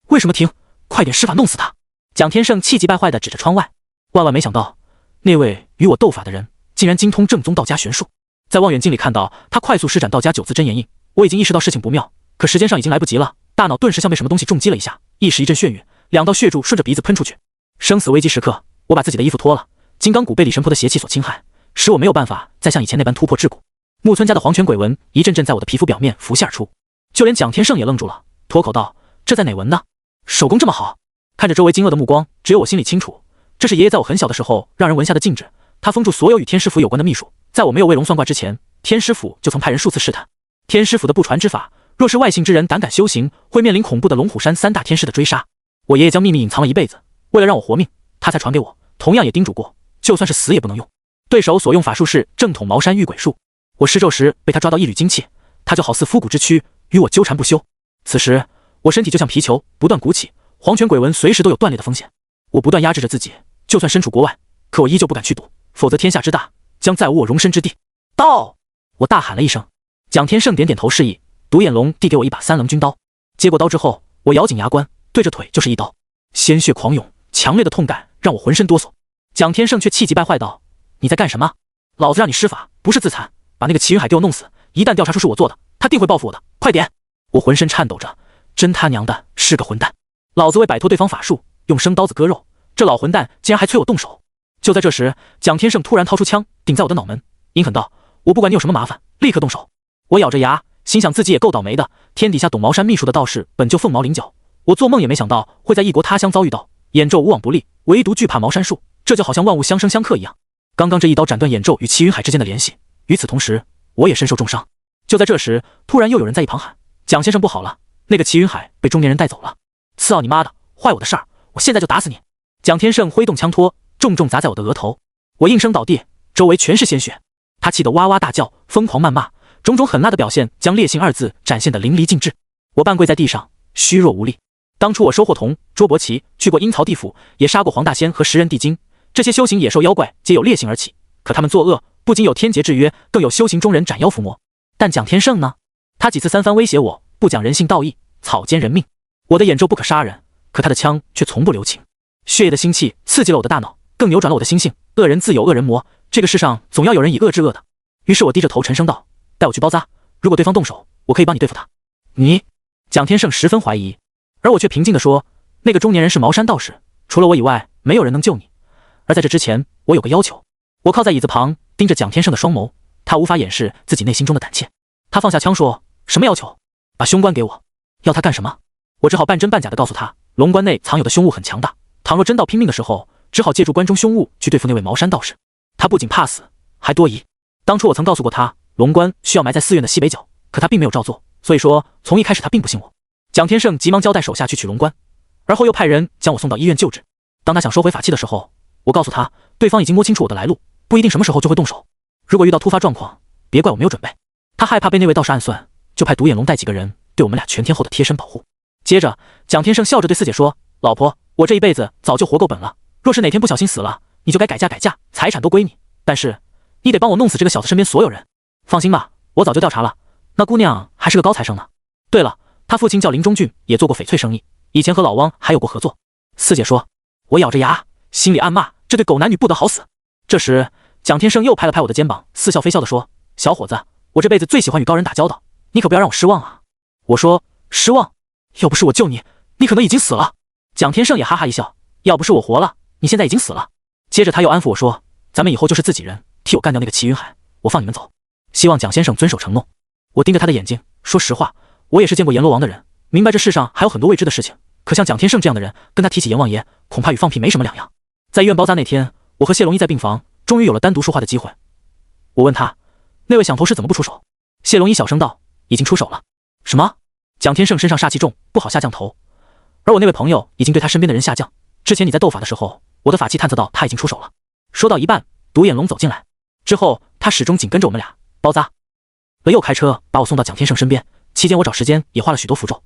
为什么停？快点施法弄死他！蒋天胜气急败坏地指着窗外。万万没想到，那位与我斗法的人竟然精通正宗道家玄术。在望远镜里看到他快速施展道家九字真言印，我已经意识到事情不妙，可时间上已经来不及了，大脑顿时像被什么东西重击了一下，一时一阵眩晕，两道血柱顺着鼻子喷出去。生死危机时刻，我把自己的衣服脱了，金刚骨被李神婆的邪气所侵害，使我没有办法再像以前那般突破桎梏。木村家的黄泉鬼纹一阵阵在我的皮肤表面浮现而出，就连蒋天胜也愣住了，脱口道：“这在哪纹呢？手工这么好？”看着周围惊愕的目光，只有我心里清楚，这是爷爷在我很小的时候让人纹下的禁制，他封住所有与天师府有关的秘术。在我没有为龙算卦之前，天师府就曾派人数次试探。天师府的不传之法，若是外姓之人胆敢修行，会面临恐怖的龙虎山三大天师的追杀。我爷爷将秘密隐藏了一辈子，为了让我活命，他才传给我，同样也叮嘱过，就算是死也不能用。对手所用法术是正统茅山遇鬼术，我施咒时被他抓到一缕精气，他就好似枯骨之躯，与我纠缠不休。此时我身体就像皮球，不断鼓起，黄泉鬼纹随时都有断裂的风险。我不断压制着自己，就算身处国外，可我依旧不敢去赌，否则天下之大，将再无我容身之地。到！我大喊了一声。蒋天胜点点头示意，独眼龙递给我一把三棱军刀。接过刀之后，我咬紧牙关，对着腿就是一刀，鲜血狂涌，强烈的痛感让我浑身哆嗦。蒋天胜却气急败坏道：“你在干什么？老子让你施法，不是自残，把那个齐云海给我弄死，一旦调查出是我做的，他定会报复我的，快点！”我浑身颤抖着，真他娘的是个混蛋！老子为摆脱对方法术，用生刀子割肉，这老混蛋竟然还催我动手。就在这时，蒋天胜突然掏出枪顶在我的脑门，阴狠道：“我不管你有什么麻烦，立刻动手！”我咬着牙，心想自己也够倒霉的，天底下懂茅山秘术的道士本就凤毛麟角，我做梦也没想到会在异国他乡遭遇到。眼咒无往不利，唯独惧怕茅山术，这就好像万物相生相克一样。刚刚这一刀斩断眼咒与齐云海之间的联系，与此同时，我也身受重伤。就在这时，突然又有人在一旁喊：“蒋先生不好了，那个齐云海被中年人带走了！次你妈的，坏我的事儿，我现在就打死你！”蒋天胜挥动枪托，重重砸在我的额头，我应声倒地，周围全是鲜血。他气得哇哇大叫，疯狂谩骂，种种狠辣的表现将烈性二字展现得淋漓尽致。我半跪在地上，虚弱无力。当初我收获铜、捉伯奇，去过阴曹地府，也杀过黄大仙和食人地精，这些修行野兽妖怪皆有烈性而起，可他们作恶不仅有天劫制约，更有修行中人斩妖伏魔。但蒋天胜呢？他几次三番威胁我，不讲人性道义，草菅人命。我的眼咒不可杀人，可他的枪却从不留情。血液的腥气刺激了我的大脑，更扭转了我的心性。恶人自有恶人磨，这个世上总要有人以恶制恶的。于是我低着头沉声道：“带我去包扎，如果对方动手，我可以帮你对付他。”你？蒋天胜十分怀疑，而我却平静地说：“那个中年人是茅山道士，除了我以外，没有人能救你。而在这之前，我有个要求。”我靠在椅子旁，盯着蒋天胜的双眸，他无法掩饰自己内心中的胆怯。他放下枪说：“什么要求？把凶棺给我。”要他干什么？我只好半真半假地告诉他，龙棺内藏有的凶物很强大，倘若真到拼命的时候，只好借助关中凶物去对付那位茅山道士。他不仅怕死，还多疑。当初我曾告诉过他，龙棺需要埋在寺院的西北角，可他并没有照做，所以说从一开始他并不信我。蒋天胜急忙交代手下去取龙棺，而后又派人将我送到医院救治。当他想收回法器的时候，我告诉他，对方已经摸清楚我的来路，不一定什么时候就会动手。如果遇到突发状况，别怪我没有准备。他害怕被那位道士暗算，就派独眼龙带几个人对我们俩全天候的贴身保护。接着，蒋天胜笑着对四姐说：“老婆，我这一辈子早就活够本了，若是哪天不小心死了，你就该改嫁，财产都归你。但是你得帮我弄死这个小子身边所有人。放心吧，我早就调查了，那姑娘还是个高材生呢。对了，他父亲叫林中俊，也做过翡翠生意，以前和老汪还有过合作。”四姐说。我咬着牙，心里暗骂这对狗男女不得好死。这时，蒋天胜又拍了拍我的肩膀，似笑非笑地说：“小伙子，我这辈子最喜欢与高人打交道，你可不要让我失望啊。”我说：“失望？要不是我救你，你可能已经死了。”蒋天胜也哈哈一笑：“要不是我活了，你现在已经死了。”接着他又安抚我说：“咱们以后就是自己人，替我干掉那个齐云海，我放你们走。希望蒋先生遵守承诺。”我盯着他的眼睛，说实话，我也是见过阎罗王的人，明白这世上还有很多未知的事情。可像蒋天胜这样的人，跟他提起阎王爷，恐怕与放屁没什么两样。在医院包扎那天，我和谢龙一在病房，终于有了单独说话的机会。我问他，那位响头师怎么不出手？谢龙一小声道：“已经出手了。”什么？蒋天胜身上煞气重，不好下降头。而我那位朋友已经对他身边的人下降。之前你在斗法的时候，我的法器探测到他已经出手了。说到一半，独眼龙走进来，之后他始终紧跟着我们俩包扎。又开车把我送到蒋天胜身边，期间我找时间也画了许多符咒。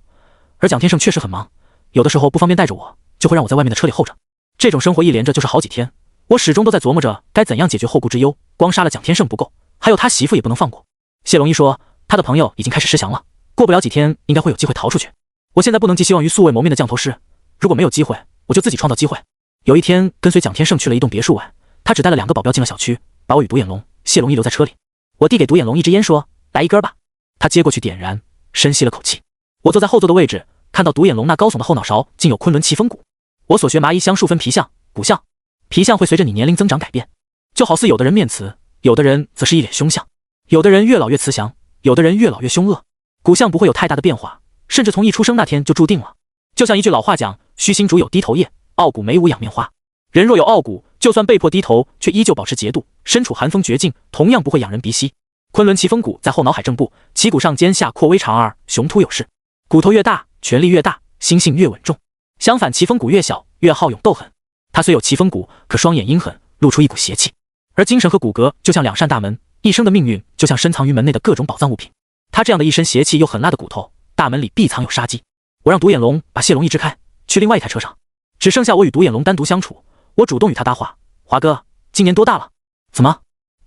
而蒋天胜确实很忙，有的时候不方便带着我，就会让我在外面的车里候着。这种生活一连着就是好几天，我始终都在琢磨着该怎样解决后顾之忧。光杀了蒋天胜不够，还有他媳妇也不能放过。谢龙一说，他的朋友已经开始施降了，过不了几天应该会有机会逃出去。我现在不能寄希望于素未谋面的降头师，如果没有机会，我就自己创造机会。有一天跟随蒋天胜去了一栋别墅外，他只带了2个保镖进了小区，把我与独眼龙、谢龙一留在车里。我递给独眼龙一支烟说：“来一根吧。”他接过去点燃，深吸了口气。我坐在后座的位置，看到独眼龙那高耸的后脑勺竟有昆仑奇峰骨。我所学麻衣香术分皮相、骨相，皮相会随着你年龄增长改变，就好似有的人面慈，有的人则是一脸凶相，有的人越老越慈祥，有的人越老越凶恶。骨相不会有太大的变化，甚至从一出生那天就注定了。就像一句老话讲：“虚心竹有低头叶，傲骨梅无仰面花。”人若有傲骨，就算被迫低头，却依旧保持节度，身处寒风绝境，同样不会仰人鼻息。昆仑奇峰骨在后脑海正部，旗骨上尖下阔微长而雄突有势，骨头越大，权力越大，心性越稳重。相反，奇峰骨越小，越好勇斗狠。他虽有奇峰骨，可双眼阴狠，露出一股邪气。而精神和骨骼就像2扇大门，一生的命运就像深藏于门内的各种宝藏物品。他这样的一身邪气又狠辣的骨头，大门里必藏有杀机。我让独眼龙把谢龙一支开，去另外一台车上，只剩下我与独眼龙单独相处。我主动与他搭话：“华哥，今年多大了？怎么，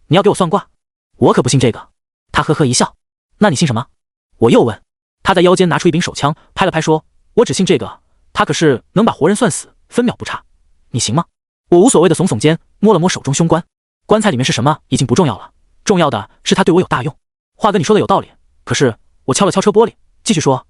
你要给我算卦？我可不信这个。”他呵呵一笑：“那你信什么？”我又问。他在腰间拿出一柄手枪，拍了拍说：“我只信这个，他可是能把活人算死，分秒不差。你行吗？”我无所谓的耸耸肩，摸了摸手中凶棺。棺材里面是什么已经不重要了，重要的是他对我有大用。华哥，你说的有道理，可是我敲了敲车玻璃，继续说：“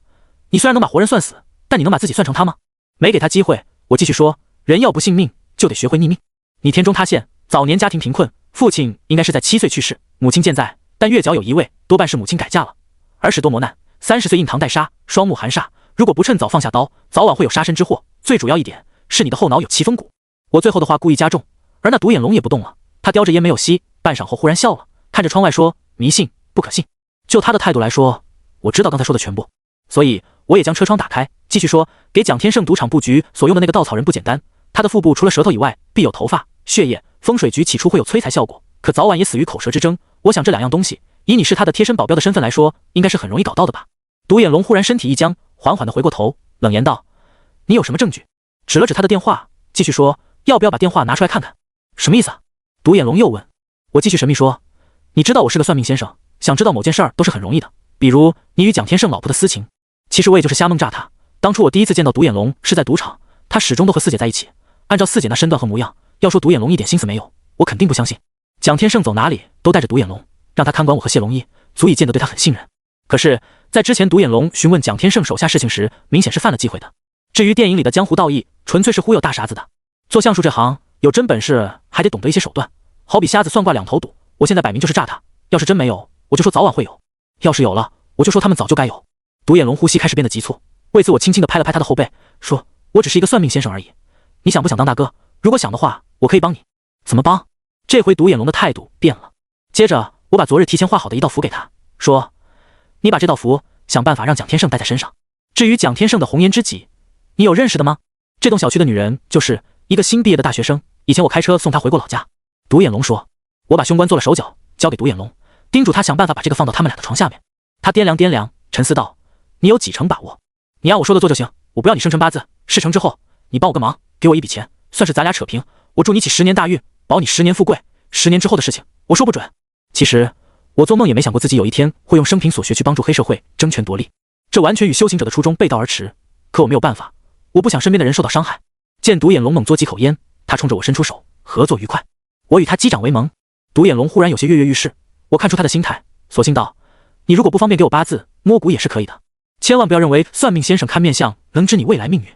你虽然能把活人算死，但你能把自己算成他吗？”没给他机会，我继续说：“人要不信命，就得学会逆命。你田中塌陷，早年家庭贫困，父亲应该是在7岁去世，母亲健在，但月角有一位，多半是母亲改嫁了。儿时多磨难，30岁印堂带杀，双目含煞，如果不趁早放下刀，早晚会有杀身之祸。最主要一点是你的后脑有7分骨。我最后的话故意加重，而那独眼龙也不动了，他叼着烟没有吸，半晌后忽然笑了，看着窗外说：迷信不可信。就他的态度来说，我知道刚才说的全部，所以我也将车窗打开，继续说：给蒋天胜赌场布局所用的那个稻草人不简单，他的腹部除了舌头以外，必有头发、血液。风水局起初会有催财效果，可早晚也死于口舌之争。我想这2样东西，以你是他的贴身保镖的身份来说，应该是很容易搞到的吧。独眼龙忽然身体一僵，缓缓地回过头，冷言道：你有什么证据？指了指他的电话，继续说：要不要把电话拿出来看看？什么意思啊？独眼龙又问。我继续神秘说：你知道我是个算命先生，想知道某件事儿都是很容易的，比如你与蒋天胜老婆的私情。其实我也就是瞎蒙诈他。当初我第一次见到独眼龙是在赌场，他始终都和四姐在一起，按照四姐那身段和模样，要说独眼龙一点心思没有，我肯定不相信。蒋天胜走哪里都带着独眼龙，让他看管我和谢龙一，足以见得对他很信任。可是在之前独眼龙询问蒋天胜手下事情时，明显是犯了忌讳的。至于电影里的江湖道义，纯粹是忽悠大傻子的。做相术这行有真本事还得懂得一些手段，好比瞎子算卦2头赌，我现在摆明就是诈他，要是真没有，我就说早晚会有，要是有了，我就说他们早就该有。独眼龙呼吸开始变得急促，为此我轻轻地拍了拍他的后背，说：我只是一个算命先生而已，你想不想当大哥？如果想的话，我可以帮你。怎么帮？这回独眼龙的态度变了。接着我把昨日提前画好的一道符给他，说：你把这道符想办法让蒋天胜带在身上。至于蒋天胜的红颜知己，你有认识的吗？这栋小区的女人就是一个新毕业的大学生，以前我开车送她回过老家。独眼龙说。我把凶官做了手脚，交给独眼龙，叮嘱他想办法把这个放到他们俩的床下面。他掂量掂量，沉思道：你有几成把握？你按我说的做就行，我不要你生辰八字，事成之后你帮我个忙，给我一笔钱，算是咱俩扯平，我祝你起10年大运，保你10年富贵。10年之后的事情我说不准。其实我做梦也没想过自己有一天会用生平所学去帮助黑社会争权夺利，这完全与修行者的初衷背道而驰。可我没有办法，我不想身边的人受到伤害。见独眼龙猛嘬几口烟，他冲着我伸出手，合作愉快。我与他击掌为盟。独眼龙忽然有些跃跃欲试，我看出他的心态，索性道：你如果不方便给我八字摸骨也是可以的，千万不要认为算命先生看面相能知你未来命运，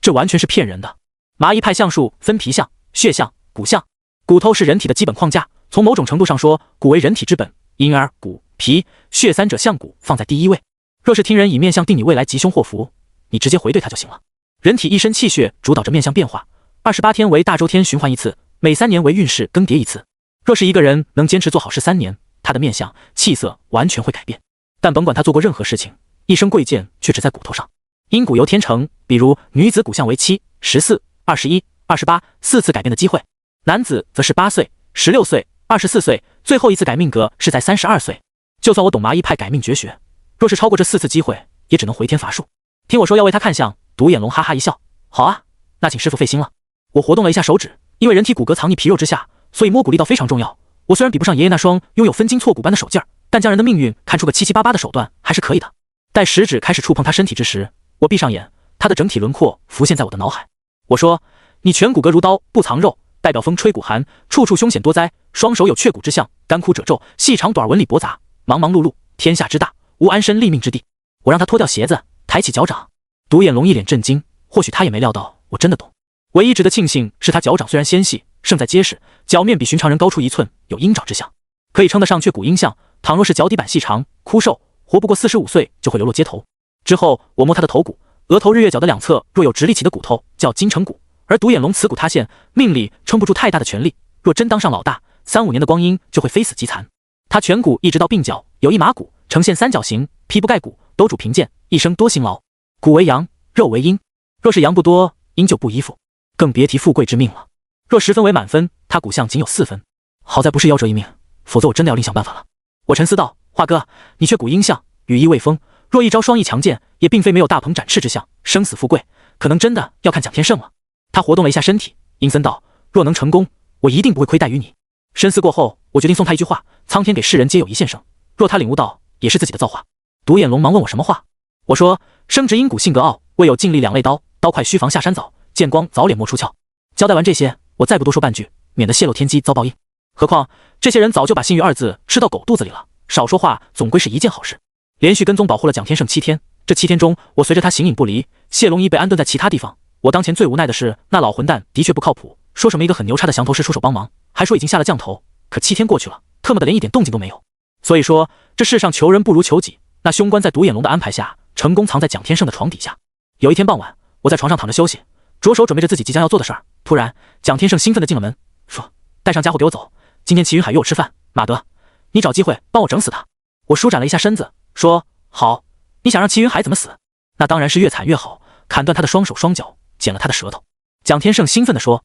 这完全是骗人的。麻衣派相术分皮相、血相、骨相，骨头是人体的基本框架，从某种程度上说，骨为人体之本，因而骨、皮、血3者相骨放在第一位。若是听人以面相定你未来吉凶祸福，你直接回对他就行了。人体一身气血主导着面相变化，28天为大周天循环一次，每3年为运势更迭一次。若是一个人能坚持做好事3年，他的面相、气色完全会改变。但甭管他做过任何事情，一生贵贱却只在骨头上。因骨由天成，比如女子骨相为7、14、21、28 4次改变的机会，男子则是8岁、16岁、24岁，最后一次改命格是在32岁。就算我懂麻衣派改命绝学，若是超过这4次机会，也只能回天乏术。听我说要为他看相，独眼龙哈哈一笑：好啊，那请师傅费心了。我活动了一下手指，因为人体骨骼藏匿皮肉之下，所以摸骨力道非常重要。我虽然比不上爷爷那双拥有分筋错骨般的手劲儿，但将人的命运看出个七七八八的手段还是可以的。待食指开始触碰他身体之时，我闭上眼，他的整体轮廓浮现在我的脑海。我说：你颧骨骼如刀，不藏肉，代表风吹骨寒，处处凶险多灾。双手有雀骨之象，干枯褶皱，细长短纹理驳杂，忙忙碌碌，天下之大，无安身立命之地。我让他脱掉鞋子，抬起脚掌。独眼龙一脸震惊，或许他也没料到我真的懂。唯一值得庆幸是他脚掌虽然纤细，胜在结实，脚面比寻常人高出1寸，有鹰爪之象，可以称得上雀骨鹰象。倘若是脚底板细长、枯瘦，活不过45岁就会流落街头。之后我摸他的头骨，额头日月角的2侧若有直立起的骨头，叫金城骨。而独眼龙此骨塌陷，命里撑不住太大的权力，若真当上老大，3、5年的光阴就会非死即残。他颧骨一直到鬓角有一马骨，呈现3角形，劈不盖骨，斗主贫贱，一生多辛劳。骨为阳，肉为阴，若是阳不多，阴就不依附，更别提富贵之命了。若10分为满分，他骨相仅有4分，好在不是夭折一命，否则我真的要另想办法了。我沉思道：华哥，你却骨阴相，羽翼未丰，若一朝双翼强健，也并非没有大鹏展翅之象，生死富贵可能真的要看蒋天胜了。他活动了一下身体，阴森道：若能成功，我一定不会亏待于你。深思过后，我决定送他一句话：苍天给世人皆有一线生，若他领悟到，也是自己的造化。独眼龙忙问我什么话，我说：生殖阴骨性格傲，未有尽力2类刀，刀快须防下山早，见光早脸莫出鞘。交代完这些，我再不多说半句，免得泄露天机遭报应。何况这些人早就把信誉2字吃到狗肚子里了，少说话总归是一件好事。连续跟踪保护了蒋天胜7天，这7天中，我随着他形影不离。谢龙一被安顿在其他地方，我当前最无奈的是，那老混蛋的确不靠谱，说什么一个很牛叉的降头师出手帮忙，还说已经下了降头，可7天过去了，特么的连一点动静都没有。所以说，这世上求人不如求己。那凶官在独眼龙的安排下，成功藏在蒋天胜的床底下。有一天傍晚，我在床上躺着休息，着手准备着自己即将要做的事儿，突然，蒋天胜兴奋地进了门，说：“带上家伙给我走，今天齐云海约我吃饭，马德，你找机会帮我整死他。”我舒展了一下身子，说：“好，你想让齐云海怎么死？那当然是越惨越好，砍断他的双手双脚，剪了他的舌头。”蒋天胜兴奋地说。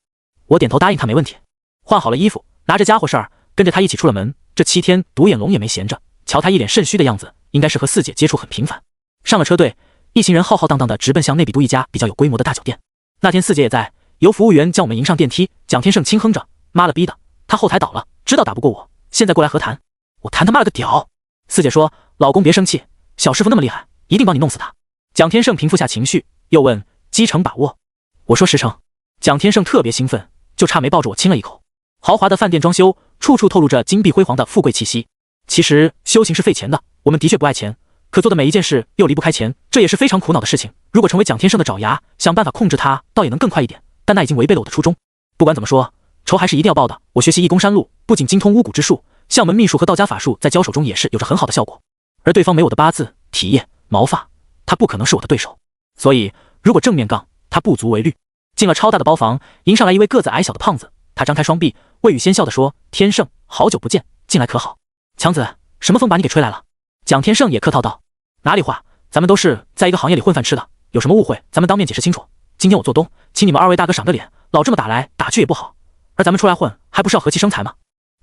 我点头答应他没问题，换好了衣服，拿着家伙事儿，跟着他一起出了门。这7天，独眼龙也没闲着，瞧他一脸肾虚的样子，应该是和四姐接触很频繁。上了车队，一行人浩浩荡荡的直奔向内比都一家比较有规模的大酒店。那天四姐也在，由服务员将我们迎上电梯。蒋天胜轻哼着：“妈了逼的，他后台倒了，知道打不过我，现在过来和谈。”我谈他妈了个屌！四姐说：“老公别生气，小师傅那么厉害，一定帮你弄死他。”蒋天胜平复下情绪，又问：“机成把握？”我说：“10成。”蒋天胜特别兴奋，就差没抱着我亲了一口。豪华的饭店装修，处处透露着金碧辉煌的富贵气息。其实修行是费钱的，我们的确不爱钱，可做的每一件事又离不开钱，这也是非常苦恼的事情。如果成为蒋天胜的爪牙，想办法控制他，倒也能更快一点，但那已经违背了我的初衷。不管怎么说，仇还是一定要报的。我学习易公山路，不仅精通巫蛊之术，相门秘术和道家法术在交手中也是有着很好的效果。而对方没我的八字、体液、毛发，他不可能是我的对手。所以如果正面杠，他不足为虑。进了超大的包房，迎上来一位个子矮小的胖子，他张开双臂，未语先笑地说：“天胜，好久不见，进来可好？”强子，什么风把你给吹来了？蒋天胜也客套道：“哪里话，咱们都是在一个行业里混饭吃的，有什么误会，咱们当面解释清楚。今天我做东，请你们2位大哥赏个脸，老这么打来打去也不好。而咱们出来混，还不是要和气生财吗？”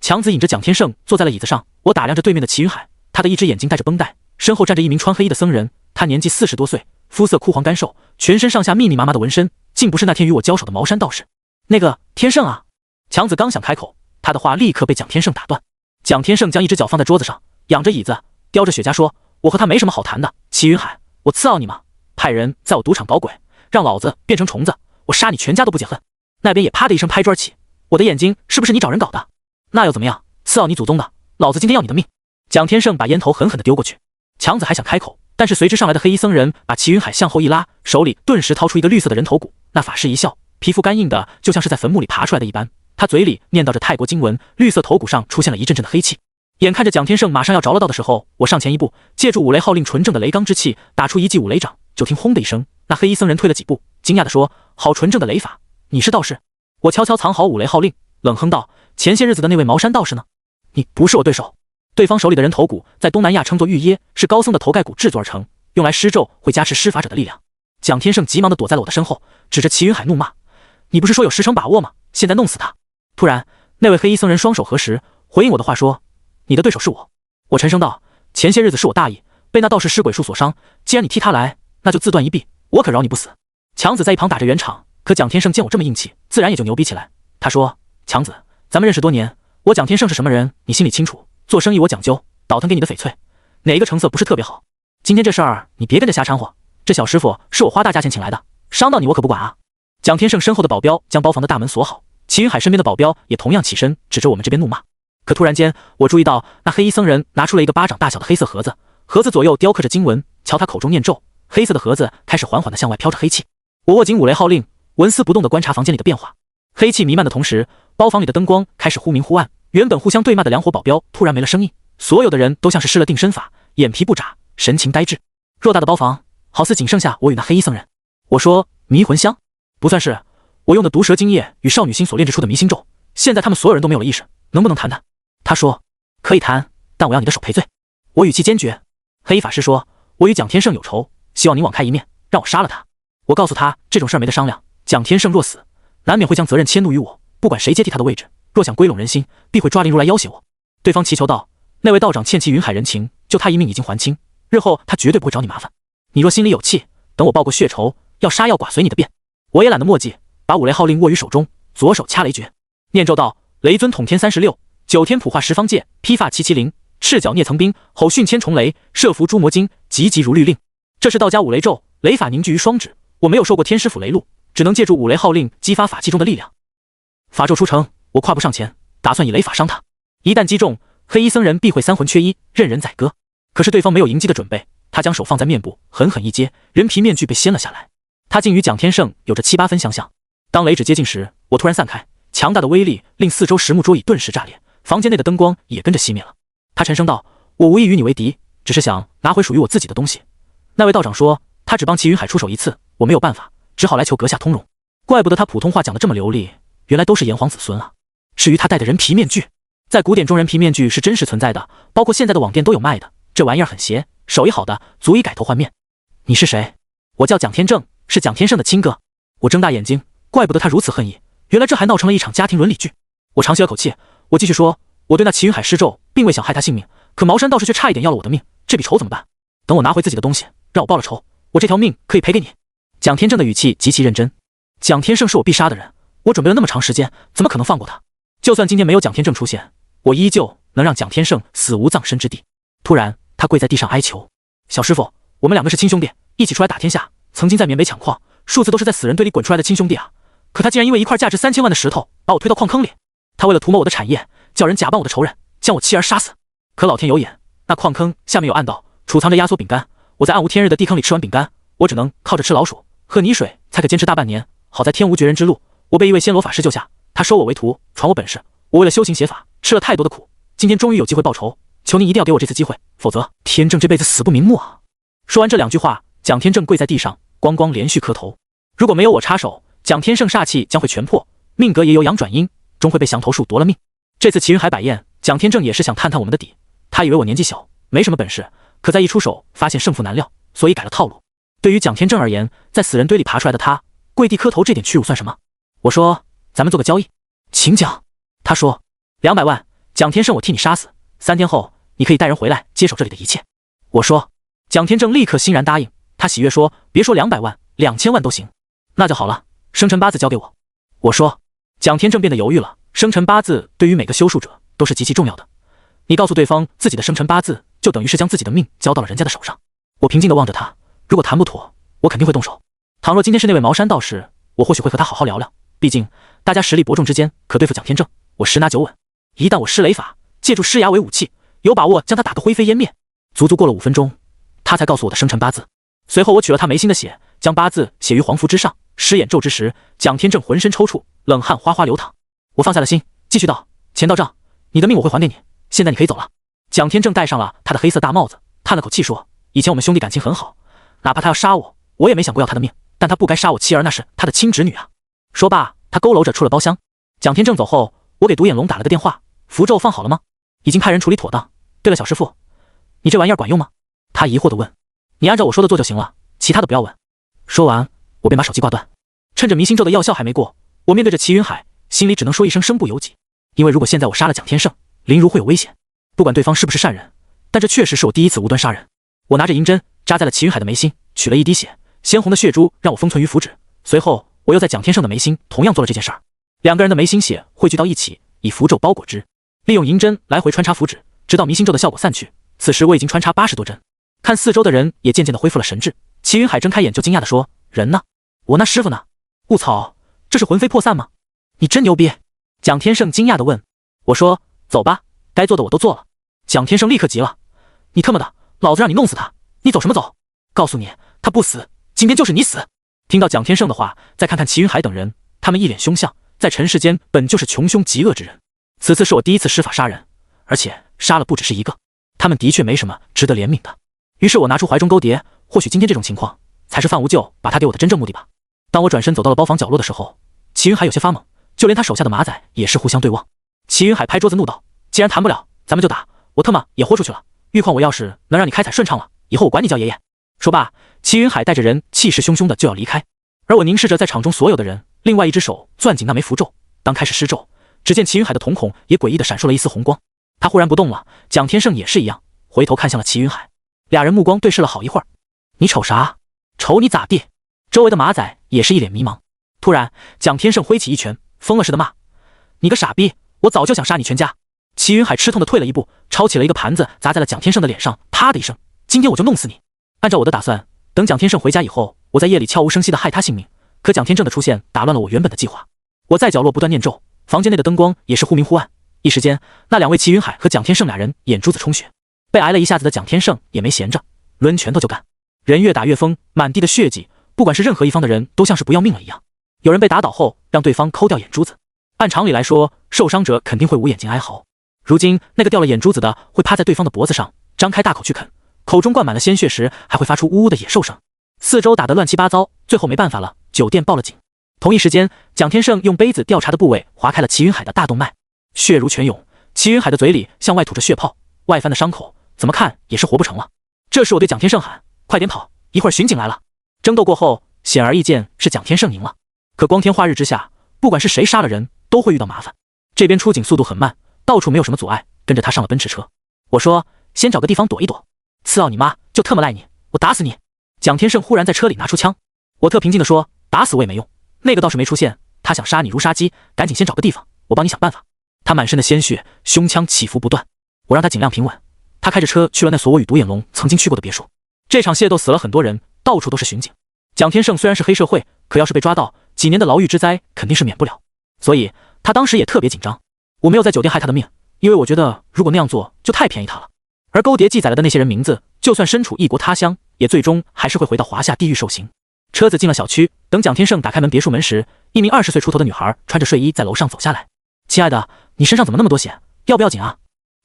强子引着蒋天胜坐在了椅子上，我打量着对面的齐云海，他的一只眼睛戴着绷带，身后站着一名穿黑衣的僧人，他年纪40多岁，肤色枯黄干瘦，全身上下密密麻麻的纹身，竟不是那天与我交手的茅山道士。那个天胜啊！强子刚想开口，他的话立刻被蒋天胜打断。蒋天胜将一只脚放在桌子上，仰着椅子，叼着雪茄说：“我和他没什么好谈的，齐云海，我刺傲你吗？派人在我赌场搞鬼，让老子变成虫子，我杀你全家都不解恨。”那边也啪的一声拍桌起：“我的眼睛是不是你找人搞的？那又怎么样？刺傲你祖宗的，老子今天要你的命！”蒋天胜把烟头狠狠地丢过去。强子还想开口，但是随之上来的黑衣僧人把齐云海向后一拉，手里顿时掏出一个绿色的人头骨。那法师一笑，皮肤干硬的就像是在坟墓里爬出来的一般，他嘴里念叨着泰国经文，绿色头骨上出现了一阵阵的黑气。眼看着蒋天胜马上要着了道的时候，我上前一步，借助五雷号令纯正的雷罡之气，打出一记五雷掌。就听轰的一声，那黑衣僧人退了几步，惊讶地说：“好纯正的雷法，你是道士？”我悄悄藏好五雷号令，冷哼道：“前些日子的那位茅山道士呢？你不是我对手。”对方手里的人头骨在东南亚称作玉耶，是高僧的头盖骨制作而成，用来施咒，会加持施法者的力量。蒋天胜急忙地躲在了我的身后，指着齐云海怒骂：“你不是说有10成把握吗？现在弄死他！”突然，那位黑衣僧人双手合十，回应我的话说：“你的对手是我。”我沉声道：“前些日子是我大意，被那道士施鬼术所伤，既然你替他来，那就自断一臂，我可饶你不死。”强子在一旁打着圆场，可蒋天胜见我这么硬气，自然也就牛逼起来。他说：“强子，咱们认识多年，我蒋天胜是什么人，你心里清楚。做生意我讲究，倒腾给你的翡翠，哪一个成色不是特别好？今天这事儿你别跟着瞎掺和，这小师傅是我花大价钱请来的，伤到你我可不管啊！”蒋天胜身后的保镖将包房的大门锁好，齐云海身边的保镖也同样起身，指着我们这边怒骂。可突然间，我注意到那黑衣僧人拿出了一个巴掌大小的黑色盒子，盒子左右雕刻着经文，瞧他口中念咒，黑色的盒子开始缓缓地向外飘着黑气。我握紧五雷号令，纹丝不动地观察房间里的变化。黑气弥漫的同时，包房里的灯光开始忽明忽暗，原本互相对骂的2伙保镖突然没了声音，所有的人都像是施了定身法，眼皮不眨，神情呆滞。偌大的包房，好似仅剩下我与那黑衣僧人。我说：“迷魂香不算是，我用的毒蛇精液与少女心所炼制出的迷心咒，现在他们所有人都没有了意识，能不能谈谈？”他说：“可以谈，但我要你的手赔罪。”我语气坚决。黑衣法师说：“我与蒋天胜有仇，希望您网开一面，让我杀了他。”我告诉他这种事儿没得商量，蒋天胜若死，难免会将责任迁怒于我，不管谁接替他的位置，若想归拢人心，必会抓林如来要挟我。对方祈求道：“那位道长欠其云海人情，就他一命已经还清，日后他绝对不会找你麻烦。你若心里有气，等我报过血仇，要杀要剐随你的便。”我也懒得墨迹，把五雷号令握于手中，左手掐雷诀，念咒道：“雷尊统天36，九天普化十方界，披发770，赤脚聂层冰，吼训千重雷，射伏诸魔经，急急如律令。”这是道家五雷咒，雷法凝聚于双指，我没有受过天师府雷录，只能借助五雷号令激发法器中的力量。法咒出城，我跨步上前，打算以雷法伤他。一旦击中，黑衣僧人必会3魂缺一，任人宰割。可是对方没有迎击的准备，他将手放在面部，狠狠一接，人皮面具被掀了下来。他竟与蒋天胜有着7、8分相像。当雷指接近时，我突然散开，强大的威力令四周实木桌椅顿时炸裂，房间内的灯光也跟着熄灭了。他沉声道：“我无意与你为敌，只是想拿回属于我自己的东西。”那位道长说，他只帮齐云海出手一次，我没有办法，只好来求阁下通融。怪不得他普通话讲得这么流利，原来都是炎黄子孙啊。至于他戴的人皮面具，在古典中人皮面具是真实存在的，包括现在的网店都有卖的，这玩意儿很邪，手艺好的足以改头换面。你是谁？我叫蒋天正，是蒋天胜的亲哥。我睁大眼睛，怪不得他如此恨意，原来这还闹成了一场家庭伦理剧。我长吁了口气，我继续说，我对那齐云海施咒，并未想害他性命，可茅山道士却差一点要了我的命，这笔仇怎么办？等我拿回自己的东西，让我报了仇，我这条命可以赔给你。蒋天正的语气极其认真。蒋天胜是我必杀的人，我准备了那么长时间，怎么可能放过他？就算今天没有蒋天正出现，我依旧能让蒋天胜死无葬身之地。突然，他跪在地上哀求：“小师傅，我们2个是亲兄弟，一起出来打天下，曾经在缅北抢矿，数次都是在死人堆里滚出来的亲兄弟啊！可他竟然因为一块价值3000万的石头，把我推到矿坑里。他为了图谋我的产业，叫人假扮我的仇人，将我妻儿杀死。可老天有眼，那矿坑下面有暗道，储藏着压缩饼干。我在暗无天日的地坑里吃完饼干，我只能靠着吃老鼠、喝泥水，才可坚持大半年。好在天无绝人之路，我被一位暹罗法师救下，他收我为徒，传我本事。我为了修行邪法，吃了太多的苦，今天终于有机会报仇，求您一定要给我这次机会，否则天正这辈子死不瞑目啊！”说完这2句话，蒋天正跪在地上，咣咣连续磕头。如果没有我插手，蒋天胜煞气将会全破，命格也有阳转阴，终会被降头术夺了命。这次齐云海摆宴，蒋天正也是想探探我们的底。他以为我年纪小，没什么本事，可在一出手，发现胜负难料，所以改了套路。对于蒋天正而言，在死人堆里爬出来的他，跪地磕头这点屈辱算什么？我说：“咱们做个交易。”请讲。他说：“200万，蒋天胜我替你杀死，3天后你可以带人回来接手这里的一切。”我说。蒋天正立刻欣然答应，他喜悦说：“别说200万，2000万都行。”那就好了，生辰八字交给我。我说。蒋天正变得犹豫了，生辰八字对于每个修术者都是极其重要的，你告诉对方自己的生辰八字，就等于是将自己的命交到了人家的手上。我平静地望着他，如果谈不妥，我肯定会动手。倘若今天是那位茅山道士，我或许会和他好好聊聊，毕竟大家实力伯仲之间，可对付蒋天正，我10拿9稳。一旦我施雷法，借助尸牙为武器，有把握将他打个灰飞烟灭。足足过了5分钟，他才告诉我的生辰八字。随后我取了他眉心的血，将八字写于黄符之上，施眼咒之时，蒋天正浑身抽搐，冷汗哗哗流淌。我放下了心，继续道：“钱到账，你的命我会还给你，现在你可以走了。”蒋天正戴上了他的黑色大帽子，叹了口气说：“以前我们兄弟感情很好，哪怕他要杀我，我也没想过要他的命，但他不该杀我妻儿，那是他的亲侄女啊。”说罢，他佝偻着出了包厢。蒋天正走后，我给独眼龙打了个电话：“符咒放好了吗？”“已经派人处理妥当。对了，小师傅，你这玩意儿管用吗？”他疑惑地问。“你按照我说的做就行了，其他的不要问。”说完，我便把手机挂断。趁着迷心咒的药效还没过，我面对着齐云海，心里只能说一声身不由己。因为如果现在我杀了蒋天胜，林如会有危险。不管对方是不是善人，但这确实是我第一次无端杀人。我拿着银针扎在了齐云海的眉心，取了一滴血，鲜红的血珠让我封存于符纸。随后，我又在蒋天胜的眉心同样做了这件事儿。2个人的眉心血汇聚到一起，以符咒包裹之，利用银针来回穿插符纸，直到迷心咒的效果散去。此时我已经穿插80多针，看四周的人也渐渐的恢复了神智。齐云海睁开眼就惊讶地说：“人呢？我那师傅呢？悟草，这是魂飞魄散吗？你真牛逼！”蒋天胜惊讶地问。我说：“走吧，该做的我都做了。”蒋天胜立刻急了：“你他妈的，老子让你弄死他，你走什么走？告诉你，他不死，今天就是你死！”听到蒋天胜的话，再看看齐云海等人，他们一脸凶相，在尘世间本就是穷凶极恶之人。此次是我第一次施法杀人，而且杀了不只是一个，他们的确没什么值得怜悯的。于是我拿出怀中勾碟，或许今天这种情况才是范无咎把他给我的真正目的吧。当我转身走到了包房角落的时候，齐云海有些发懵，就连他手下的马仔也是互相对望。齐云海拍桌子怒道：“既然谈不了，咱们就打！我他妈也豁出去了！玉矿我要是能让你开采顺畅了，以后我管你叫爷爷！”说罢，齐云海带着人气势汹汹的就要离开，而我凝视着在场中所有的人，另外一只手攥紧那枚符咒。当开始施咒，只见齐云海的瞳孔也诡异的闪烁了一丝红光，他忽然不动了。蒋天胜也是一样，回头看向了齐云海，2人目光对视了好一会儿。你瞅啥？瞅你咋地？周围的马仔也是一脸迷茫。突然，蒋天胜挥起一拳，疯了似的骂：“你个傻逼！我早就想杀你全家！”齐云海吃痛的退了一步，抄起了一个盘子砸在了蒋天胜的脸上，啪的一声：“今天我就弄死你！”按照我的打算，等蒋天胜回家以后，我在夜里悄无声息的害他性命。可蒋天正的出现打乱了我原本的计划。我在角落不断念咒，房间内的灯光也是忽明忽暗。一时间，那2位齐云海和蒋天胜2人眼珠子充血。被挨了一下子的蒋天胜也没闲着，抡拳头就干。人越打越疯，满地的血迹，不管是任何一方的人都像是不要命了一样。有人被打倒后让对方抠掉眼珠子，按常理来说，受伤者肯定会捂眼睛哀嚎。如今那个掉了眼珠子的会趴在对方的脖子上，张开大口去啃，口中灌满了鲜血时还会发出呜呜的野兽声。四周打得乱七八糟，最后没办法了，酒店报了警。同一时间，蒋天胜用杯子调查的部位划开了齐云海的大动脉，血如泉涌。齐云海的嘴里向外吐着血泡，外翻的伤口怎么看也是活不成了。这时我对蒋天胜喊：“快点跑，一会儿巡警来了。”争斗过后，显而易见是蒋天胜赢了。可光天化日之下，不管是谁杀了人，都会遇到麻烦。这边出警速度很慢，到处没有什么阻碍，跟着他上了奔驰车。我说：“先找个地方躲一躲。”次奥你妈，就特么赖你，我打死你！蒋天胜忽然在车里拿出枪，我特平静地说：“打死我也没用，那个倒是没出现，他想杀你如杀鸡，赶紧先找个地方，我帮你想办法。”他满身的鲜血，胸腔起伏不断，我让他尽量平稳。他开着车去了那所我与独眼龙曾经去过的别墅。这场械斗死了很多人，到处都是巡警。蒋天胜虽然是黑社会，可要是被抓到，几年的牢狱之灾肯定是免不了，所以他当时也特别紧张。我没有在酒店害他的命，因为我觉得如果那样做就太便宜他了。而勾碟记载了的那些人名字，就算身处异国他乡，也最终还是会回到华夏地狱受刑。车子进了小区，等蒋天胜打开门别墅门时，一名20岁出头的女孩穿着睡衣在楼上走下来。亲爱的，你身上怎么那么多血？要不要紧啊？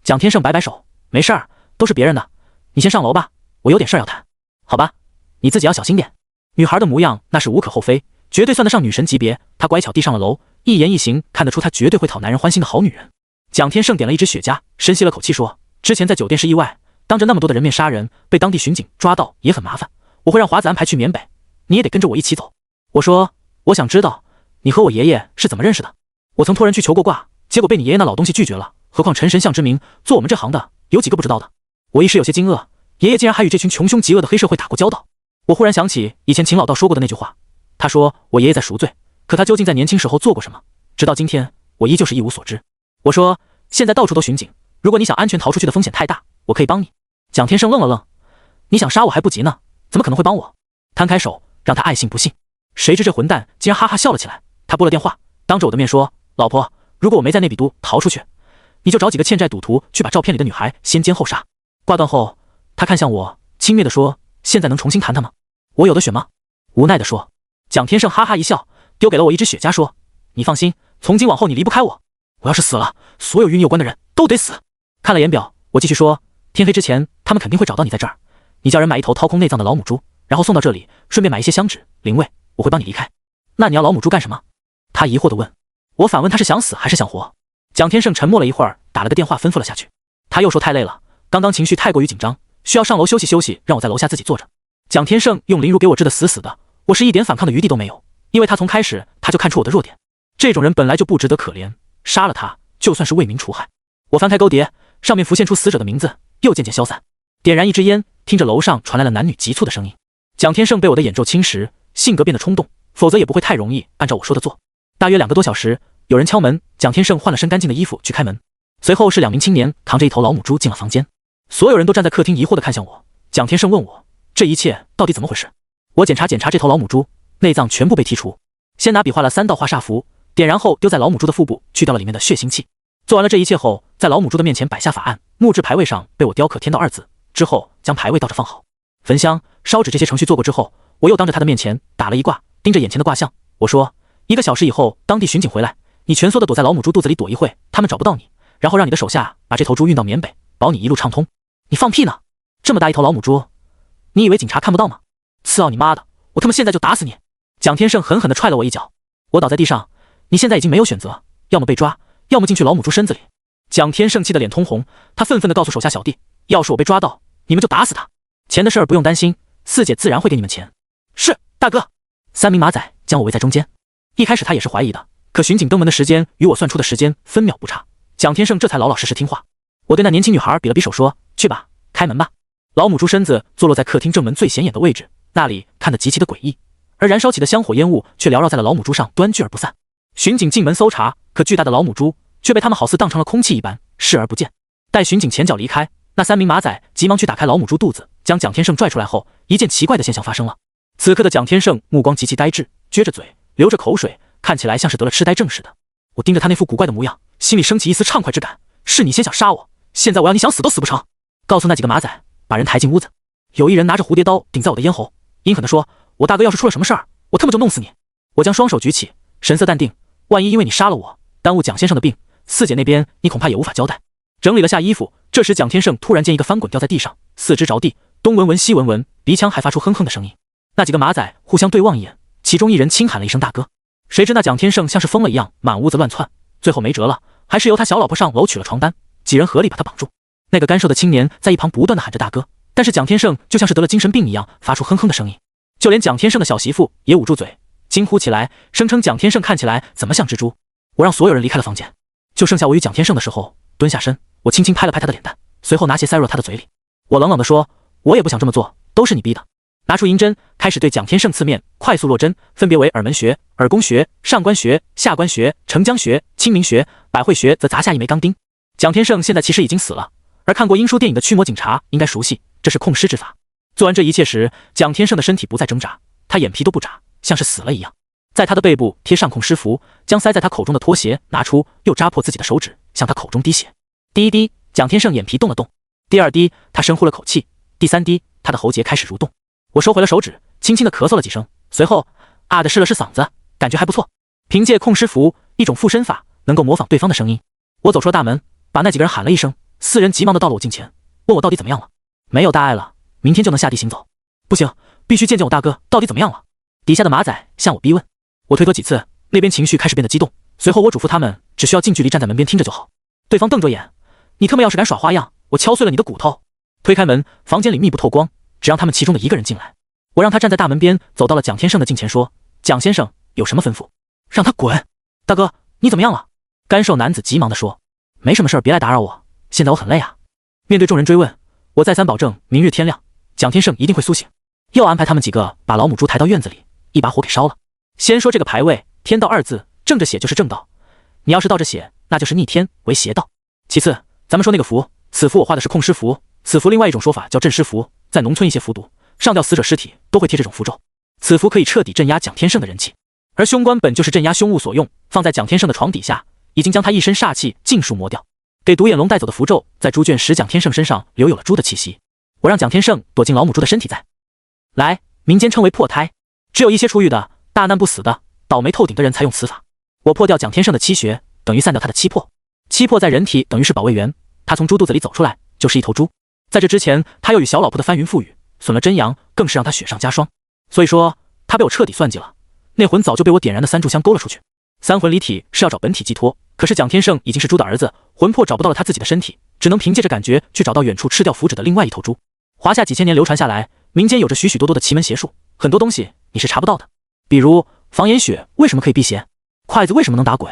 蒋天胜摆摆手，没事儿，都是别人的，你先上楼吧，我有点事儿要谈。好吧，你自己要小心点。女孩的模样那是无可厚非，绝对算得上女神级别。她乖巧地上了楼，一言一行看得出她绝对会讨男人欢心的好女人。蒋天胜点了一支雪茄，深吸了口气说：“之前在酒店是意外，当着那么多的人面杀人，被当地巡警抓到也很麻烦。我会让华子安排去缅北，你也得跟着我一起走。”我说：“我想知道你和我爷爷是怎么认识的？我曾托人去求过卦，结果被你爷爷那老东西拒绝了。何况陈神像之名，做我们这行的有几个不知道的？”我一时有些惊愕，爷爷竟然还与这群穷凶极恶的黑社会打过交道。我忽然想起以前秦老道说过的那句话，他说我爷爷在赎罪，可他究竟在年轻时候做过什么？直到今天，我依旧是一无所知。我说：“现在到处都巡警，如果你想安全逃出去的风险太大，我可以帮你。”蒋天胜愣了愣：“你想杀我还不急呢，怎么可能会帮我？”摊开手让他爱信不信。谁知这混蛋竟然哈哈笑了起来。他拨了电话，当着我的面说：“老婆，如果我没在那笔都逃出去，你就找几个欠债赌徒去把照片里的女孩先奸后杀。”挂断后，他看向我，轻蔑地说：“现在能重新谈他吗？我有的选吗？”无奈地说。蒋天胜哈哈一笑，丢给了我一支雪茄，说：“你放心，从今往后你离不开我。我要是死了，所有与你有关的人都得死。”看了眼表，我继续说：“天黑之前，他们肯定会找到你在这儿。你叫人买一头掏空内脏的老母猪，然后送到这里，顺便买一些香纸、灵位，我会帮你离开。”那你要老母猪干什么？他疑惑地问。我反问他是想死还是想活。蒋天胜沉默了一会儿，打了个电话吩咐了下去。他又说太累了，刚刚情绪太过于紧张，需要上楼休息休息，让我在楼下自己坐着。蒋天胜用凌辱给我治得死死的，我是一点反抗的余地都没有，因为他从开始他就看出我的弱点，这种人本来就不值得可怜，杀了他就算是为民除害。我翻开勾碟，上面浮现出死者的名字，又渐渐消散。点燃一支烟，听着楼上传来了男女急促的声音。蒋天胜被我的眼咒侵蚀，性格变得冲动，否则也不会太容易按照我说的做。大约2个多小时，有人敲门，蒋天胜换了身干净的衣服去开门，随后是2名青年扛着一头老母猪进了房间。所有人都站在客厅疑惑地看向我。蒋天胜问我这一切到底怎么回事。我检查这头老母猪，内脏全部被剔除，先拿笔画了3道画煞符，点燃后丢在老母猪的腹部，去掉了里面的血腥气。做完了这一切后，在老母猪的面前摆下法案，木质牌位上被我雕刻天道2字，之后将牌位倒着放好，焚香烧纸这些程序做过之后，我又当着他的面前打了一卦，盯着眼前的卦象，我说1个小时以后当地巡警回来，你蜷缩的躲在老母猪肚子里躲一会，他们找不到你，然后让你的手下把这头猪运到缅北，保你一路畅通。你放屁呢，这么大一头老母猪，你以为警察看不到吗？次奥你妈的，我他妈现在就打死你！蒋天胜狠狠地踹了我一脚，我倒在地上。你现在已经没有选择，要么被抓，要么进去老母猪身子里。蒋天胜气得脸通红，他愤愤地告诉手下小弟，要是我被抓到，你们就打死他，钱的事儿不用担心，四姐自然会给你们钱。是，大哥。3名马仔将我围在中间，一开始他也是怀疑的，可巡警登门的时间与我算出的时间分秒不差，蒋天胜这才老老实实听话。我对那年轻女孩比了比手说，去吧，开门吧。老母猪身子坐落在客厅正门最显眼的位置，那里看得极其的诡异，而燃烧起的香火烟雾却缭绕在了老母猪上，端聚而不散。巡警进门搜查，可巨大的老母猪却被他们好似当成了空气一般视而不见。待巡警前脚离开，那3名马仔急忙去打开老母猪肚子，将蒋天胜拽出来后，一件奇怪的现象发生了。此刻的蒋天胜目光极其呆滞，撅着嘴，流着口水，看起来像是得了痴呆症似的。我盯着他那副古怪的模样，心里升起一丝畅快之感。是你先想杀我，现在我要你想死都死不成。告诉那几个马仔把人抬进屋子，有一人拿着蝴蝶刀顶在我的咽喉，阴狠地说：“我大哥要是出了什么事儿，我他妈就弄死你！”我将双手举起，神色淡定。万一因为你杀了我，耽误蒋先生的病，四姐那边你恐怕也无法交代。整理了下衣服，这时蒋天胜突然间一个翻滚掉在地上，四肢着地，东闻闻西闻闻，鼻腔还发出哼哼的声音。那几个马仔互相对望一眼，其中一人轻喊了一声大哥。谁知那蒋天胜像是疯了一样，满屋子乱窜，最后没辙了，还是由他小老婆上楼取了床单，几人合力把他绑住。那个干瘦的青年在一旁不断的喊着大哥，但是蒋天胜就像是得了精神病一样，发出哼哼的声音。就连蒋天胜的小媳妇也捂住嘴，惊呼起来，声称蒋天胜看起来怎么像蜘蛛。我让所有人离开了房间，就剩下我与蒋天胜的时候，蹲下身，我轻轻拍了拍他的脸蛋，随后拿鞋塞入了他的嘴里。我冷冷地说：“我也不想这么做，都是你逼的。”拿出银针，开始对蒋天胜刺面，快速落针，分别为耳门穴、耳宫穴、上关穴、下关穴、承浆穴、清明穴、百会穴，则砸下一枚钢钉。蒋天胜现在其实已经死了，而看过英叔电影的驱魔警察应该熟悉，这是控尸之法。做完这一切时，蒋天胜的身体不再挣扎，他眼皮都不眨，像是死了一样。在他的背部贴上控尸符，将塞在他口中的拖鞋拿出，又扎破自己的手指，向他口中滴血。第一滴，蒋天胜眼皮动了动；第二滴，他深呼了口气；第三滴，他的喉结开始蠕动。我收回了手指，轻轻地咳嗽了几声，随后啊的试了试嗓子，感觉还不错。凭借控尸符，一种附身法，能够模仿对方的声音。我走出了大门，把那几个人喊了一声，四人急忙地到了我近前，问我到底怎么样了。没有大碍了，明天就能下地行走。不行，必须见见我大哥到底怎么样了。底下的马仔向我逼问，我推脱几次，那边情绪开始变得激动。随后我嘱咐他们，只需要近距离站在门边听着就好。对方瞪着眼，你他妈要是敢耍花样，我敲碎了你的骨头。推开门，房间里密不透光，只让他们其中的一个人进来。我让他站在大门边，走到了蒋天胜的近前，说：“蒋先生有什么吩咐？”让他滚。大哥，你怎么样了？干瘦男子急忙地说：“没什么事儿，别来打扰我，现在我很累啊。”面对众人追问，我再三保证，明日天亮，蒋天胜一定会苏醒。又安排他们几个把老母猪抬到院子里，一把火给烧了。先说这个牌位，天道二字，正着写就是正道，你要是倒着写，那就是逆天为邪道。其次，咱们说那个符，此符我画的是控尸符，此符另外一种说法叫镇尸符，在农村一些服毒上吊死者尸体都会贴这种符咒，此符可以彻底镇压蒋天胜的人气。而凶棺本就是镇压凶物所用，放在蒋天胜的床底下，已经将他一身煞气尽数磨掉。给独眼龙带走的符咒在猪圈使蒋天胜身上留有了猪的气息，我让蒋天胜躲进老母猪的身体在。来，民间称为破胎，只有一些出狱的大难不死的倒霉透顶的人才用此法。我破掉蒋天胜的七穴，等于散掉他的七魄。七魄在人体等于是保卫员，他从猪肚子里走出来就是一头猪。在这之前，他又与小老婆的翻云覆雨，损了真阳，更是让他雪上加霜。所以说，他被我彻底算计了。那魂早就被我点燃的三炷香勾了出去。三魂离体是要找本体寄托，可是蒋天胜已经是猪的儿子，魂魄找不到了他自己的身体，只能凭借着感觉去找到远处吃掉符纸的另外一头猪。华夏几千年流传下来，民间有着许许多多的奇门邪术，很多东西你是查不到的。比如房檐雪为什么可以辟邪，筷子为什么能打鬼，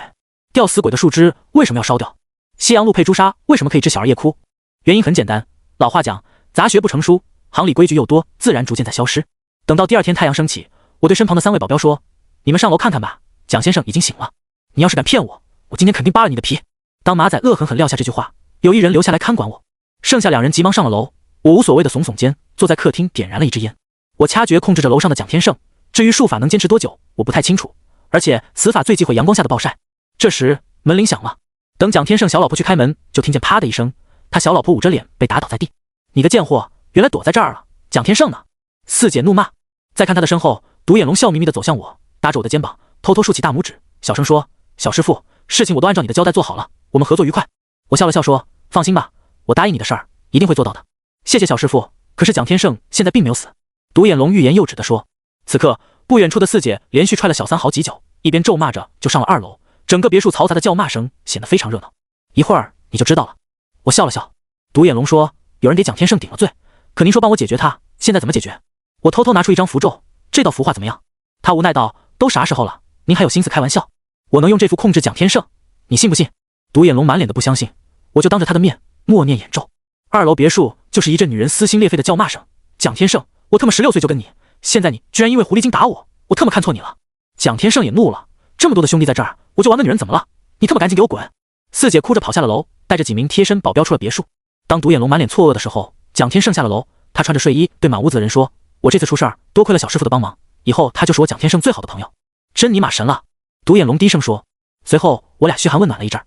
吊死鬼的树枝为什么要烧掉，西洋鹿配朱砂为什么可以治小儿夜哭。原因很简单，老话讲杂学不成书，行里规矩又多，自然逐渐在消失。等到第二天太阳升起，我对身旁的三位保镖说，你们上楼看看吧，蒋先生已经醒了，你要是敢骗我，我今天肯定扒了你的皮。当马仔恶狠狠撂下这句话，有一人留下来看管我，剩下两人急忙上了楼。我无所谓的耸耸肩，坐在客厅点燃了一支烟。我掐诀控制着楼上的蒋天胜，至于术法能坚持多久，我不太清楚，而且此法最忌讳阳光下的暴晒。这时门铃响了，等蒋天胜小老婆去开门，就听见啪的一声，他小老婆捂着脸被打倒在地。你个贱货，原来躲在这儿了，蒋天胜呢？四姐怒骂。再看他的身后，独眼龙笑眯眯地走向我，搭着我的肩膀，偷偷竖起大拇指，小声说，小师傅，事情我都按照你的交代做好了，我们合作愉快。我笑了笑说，放心吧，我答应你的事儿一定会做到的。谢谢小师傅。可是蒋天胜现在并没有死。独眼龙欲言又止地说。此刻不远处的四姐连续踹了小三好几脚，一边咒骂着就上了二楼，整个别墅嘈杂的叫骂声显得非常热闹。一会儿你就知道了。我笑了笑。独眼龙说，有人给蒋天胜顶了罪，可您说帮我解决他，现在怎么解决？我偷偷拿出一张符咒，这道符画怎么样？他无奈道，都啥时候了，您还有心思开玩笑？我能用这符控制蒋天胜，你信不信？独眼龙满脸的不相信。我就当着他的面默念演咒。二楼别墅就是一阵女人撕心裂肺的叫骂声。蒋天胜，我他妈16岁就跟你，现在你居然因为狐狸精打我，我他妈看错你了。蒋天胜也怒了，这么多的兄弟在这儿，我就玩个女人怎么了？你他妈赶紧给我滚！四姐哭着跑下了楼，带着几名贴身保镖出了别墅。当独眼龙满脸错愕的时候，蒋天胜下了楼，他穿着睡衣对满屋子的人说，我这次出事儿多亏了小师傅的帮忙，以后他就是我蒋天胜最好的朋友。真尼玛神了！独眼龙低声说。随后我俩嘘寒问暖了一阵。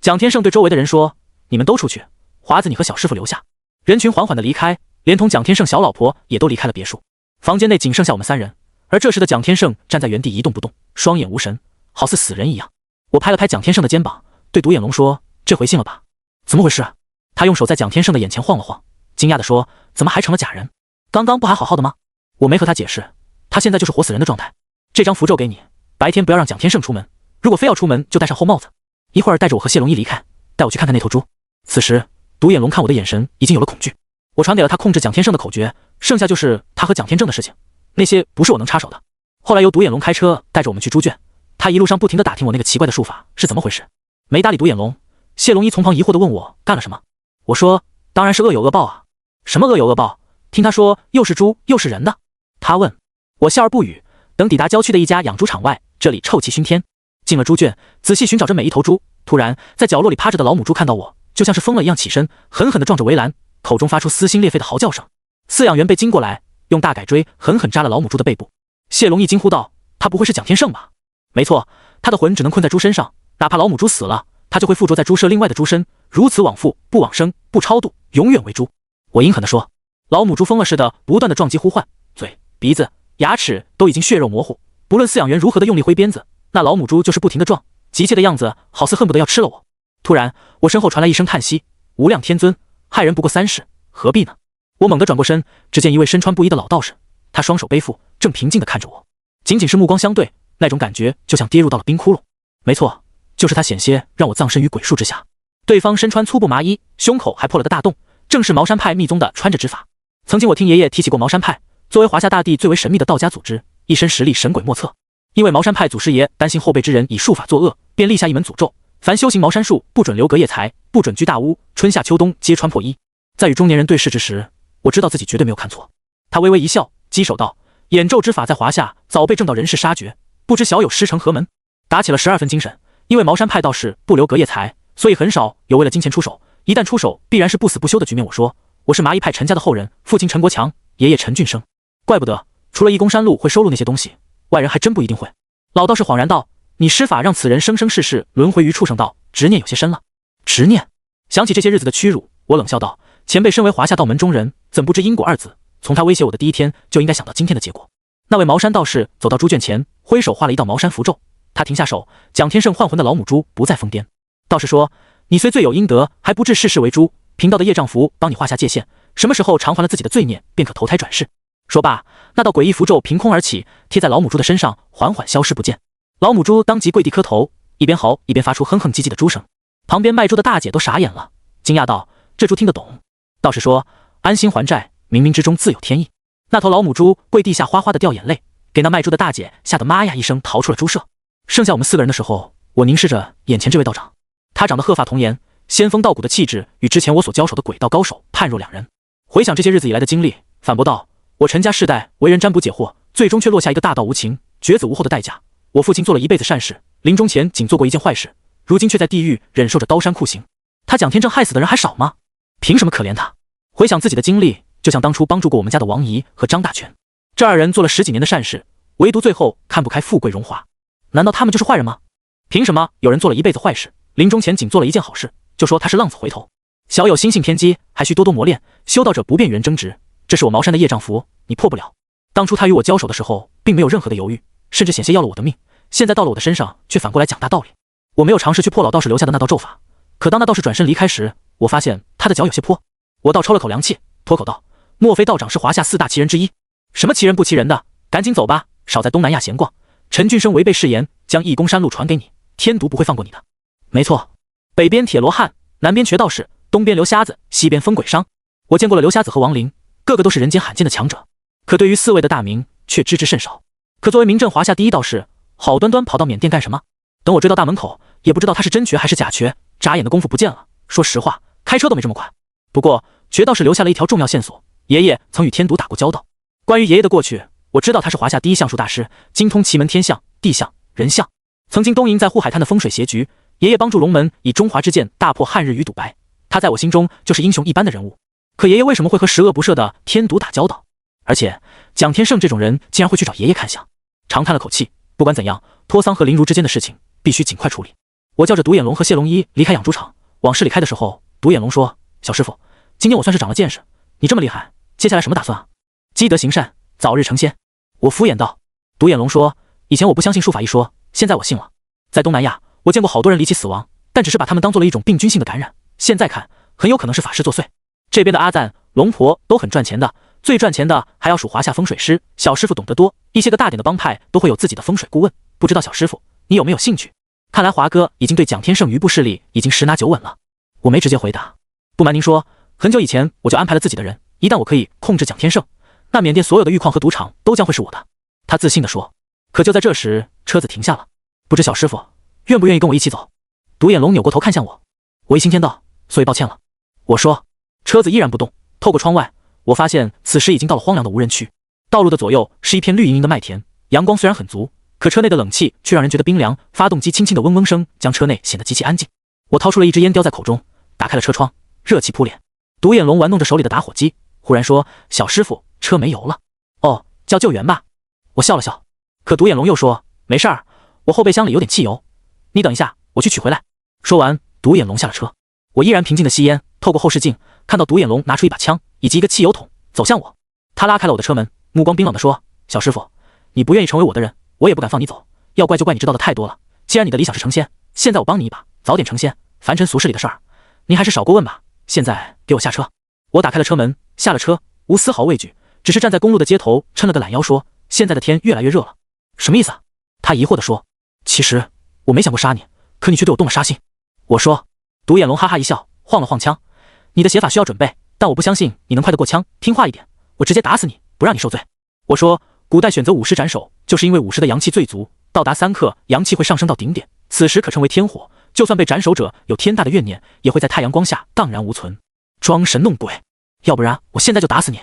蒋天胜对周围的人说，你们都出去，华子你和小师傅留下。人群缓缓地离开，连同蒋天胜小老婆也都离开了别墅。房间内仅剩下我们3人，而这时的蒋天胜站在原地一动不动，双眼无神，好似死人一样。我拍了拍蒋天胜的肩膀，对独眼龙说：“这回信了吧？”“怎么回事？”他用手在蒋天胜的眼前晃了晃，惊讶地说：“怎么还成了假人？刚刚不还好好的吗？”我没和他解释，他现在就是活死人的状态。这张符咒给你，白天不要让蒋天胜出门，如果非要出门就戴上厚帽子，一会儿带着我和谢龙一离开，带我去看看那头猪。此时独眼龙看我的眼神已经有了恐惧，我传给了他控制蒋天胜的口诀，剩下就是他和蒋天正的事情，那些不是我能插手的。后来由独眼龙开车带着我们去猪圈，他一路上不停地打听我那个奇怪的术法是怎么回事。没搭理独眼龙，谢龙一从旁疑惑地问我干了什么。我说当然是恶有恶报啊。什么恶有恶报？听他说又是猪又是人的。他问我，笑而不语。等抵达郊区的一家养猪场外，这里臭气熏天。进了猪圈，仔细寻找着每一头猪。突然在角落里趴着的老母猪看到我，就像是疯了一样起身，狠狠地撞着围栏，口中发出撕心裂肺的嚎叫声。饲养员被惊过来，用大改锥狠狠扎了老母猪的背部。谢龙一惊呼道：“他不会是蒋天胜吧？”没错，他的魂只能困在猪身上，哪怕老母猪死了，他就会附着在猪舍另外的猪身，如此往复，不往生，不超度，永远为猪。我阴狠地说。老母猪疯了似的不断地撞击呼唤，嘴、鼻子、牙齿都已经血肉模糊，不论饲养员如何的用力挥鞭子，那老母猪就是不停地撞，急切的样子好似恨不得要吃了我。突然我身后传来一声叹息：“无量天尊，害人不过3世，何必呢？”我猛地转过身，只见一位身穿布衣的老道士，他双手背负，正平静地看着我，仅仅是目光相对，那种感觉就像跌入到了冰窟窿。没错，就是他险些让我葬身于鬼树之下。对方身穿粗布麻衣，胸口还破了个大洞，正是茅山派密宗的穿着之法。曾经我听爷爷提起过茅山派，作为华夏大地最为神秘的道家组织，一身实力神鬼莫测。因为茅山派祖师爷担心后辈之人以术法作恶，便立下一门诅咒：凡修行茅山术，不准留隔夜财，不准居大屋，春夏秋冬皆穿破衣。在与中年人对视之时，我知道自己绝对没有看错。他微微一笑，激手道：“演咒之法在华夏早被正道人士杀绝，不知小友师承何门？”打起了12分精神。因为茅山派道士不留隔夜财，所以很少有为了金钱出手，一旦出手必然是不死不休的局面。我说我是麻衣派陈家的后人，父亲陈国强，爷爷陈俊生。怪不得除了义公山路会收录那些东西，外人还真不一定会。老道士恍然道：“你施法让此人生生世世轮回于畜生道，执念有些深了。”执念？想起这些日子的屈辱，我冷笑道：“前辈身为华夏道门中人，怎不知因果2字？从他威胁我的第一天，就应该想到今天的结果。”那位茅山道士走到猪圈前，挥手画了一道茅山符咒。他停下手，蒋天胜唤魂的老母猪不再疯癫。道士说：“你虽罪有应得，还不至世世为猪。贫道的业障符帮你画下界限，什么时候偿还了自己的罪孽，便可投胎转世。”说罢，那道诡异符咒凭空而起，贴在老母猪的身上，缓缓消失不见。老母猪当即跪地磕头，一边嚎一边发出哼哼唧唧的猪声。旁边卖猪的大姐都傻眼了，惊讶道：“这猪听得懂？”道士说：“安心还债，冥冥之中自有天意。”那头老母猪跪地下哗哗的掉眼泪，给那卖猪的大姐吓得妈呀一声逃出了猪舍。剩下我们4个人的时候，我凝视着眼前这位道长，他长得鹤发童颜，仙风道骨的气质与之前我所交手的鬼道高手判若两人。回想这些日子以来的经历，反驳道：“我陈家世代为人占卜解惑，最终却落下一个大道无情、绝子无后的代价。我父亲做了一辈子善事，临终前仅做过一件坏事，如今却在地狱忍受着刀山酷刑。他蒋天正害死的人还少吗？凭什么可怜他？”回想自己的经历，就像当初帮助过我们家的王姨和张大全，这2人做了10几年的善事，唯独最后看不开富贵荣华。难道他们就是坏人吗？凭什么有人做了一辈子坏事，临终前仅做了一件好事，就说他是浪子回头？小友心性偏激，还需多多磨练，修道者不变与人争执，这是我茅山的业障符，你破不了。当初他与我交手的时候，并没有任何的犹豫，甚至险些要了我的命，现在到了我的身上，却反过来讲大道理。我没有尝试去破老道士留下的那道咒法，可当那道士转身离开时，我发现他的脚有些破。我倒抽了口凉气，脱口道：“莫非道长是华夏4大奇人之一？什么奇人不奇人的，赶紧走吧，少在东南亚闲逛。陈俊生违背誓言，将义公山路传给你，天毒不会放过你的。”没错，北边铁罗汉，南边瘸道士，东边刘瞎子，西边疯鬼商。我见过了刘瞎子和王林，个个都是人间罕见的强者，可对于4位的大名却知之甚少。可作为名震华夏第一道士，好端端跑到缅甸干什么？等我追到大门口，也不知道他是真瘸还是假瘸，眨眼的功夫不见了。说实话，开车都没这么快。不过瘸道士留下了一条重要线索，爷爷曾与天毒打过交道。关于爷爷的过去，我知道他是华夏第一相术大师，精通奇门天象、地象、人象。曾经东瀛在护海滩的风水邪局，爷爷帮助龙门以中华之剑大破汉日与赌白，他在我心中就是英雄一般的人物。可爷爷为什么会和十恶不赦的天毒打交道？而且蒋天胜这种人竟然会去找爷爷看相。长叹了口气，不管怎样，托桑和林如之间的事情必须尽快处理。我叫着独眼龙和谢龙一离开养猪场，往市里开的时候，独眼龙说：“小师傅，今天我算是长了见识，你这么厉害，接下来什么打算啊？”积德行善，早日成仙。我敷衍道。独眼龙说，以前我不相信术法一说，现在我信了。在东南亚，我见过好多人离奇死亡，但只是把他们当做了一种病菌性的感染，现在看很有可能是法师作祟。这边的阿赞、龙婆都很赚钱的，最赚钱的还要数华夏风水师，小师傅懂得多，一些个大点的帮派都会有自己的风水顾问，不知道小师傅你有没有兴趣？看来华哥已经对蒋天胜余部势力已经十拿九稳了。我没直接回答。不瞒您说，很久以前我就安排了自己的人，一旦我可以控制蒋天胜，那缅甸所有的玉矿和赌场都将会是我的。他自信地说。可就在这时，车子停下了，不知小师傅愿不愿意跟我一起走？独眼龙扭过头看向我，我一心天道，所以抱歉了。我说。车子依然不动，透过窗外，我发现此时已经到了荒凉的无人区，道路的左右是一片绿莹莹的麦田，阳光虽然很足，可车内的冷气却让人觉得冰凉，发动机轻轻的嗡嗡声将车内显得极其安静。我掏出了一支烟叼在口中，打开了车窗，热气扑脸。独眼龙玩弄着手里的打火机，忽然说，小师傅，车没油了。哦，叫救援吧。我笑了笑，可独眼龙又说，没事儿，我后备箱里有点汽油，你等一下，我去取回来。说完，独眼龙下了车。我依然平静的吸烟，透过后视镜看到独眼龙拿出一把枪以及一个汽油桶走向我。他拉开了我的车门，目光冰冷地说，小师傅，你不愿意成为我的人，我也不敢放你走，要怪就怪你知道的太多了。既然你的理想是成仙，现在我帮你一把，早点成仙，凡尘俗世里的事儿您还是少过问吧。现在给我下车。我打开了车门，下了车，无丝毫畏惧，只是站在公路的街头抻了个懒腰说，现在的天越来越热了。什么意思啊？他疑惑地说，其实我没想过杀你，可你却对我动了杀心。我说。独眼龙哈哈一笑，晃了晃枪，你的写法需要准备，但我不相信你能快得过枪，听话一点，我直接打死你，不让你受罪。我说，古代选择午时斩首，就是因为午时的阳气最足，到达3刻，阳气会上升到顶点，此时可称为天火，就算被斩首者有天大的怨念，也会在太阳光下荡然无存。装神弄鬼，要不然我现在就打死你。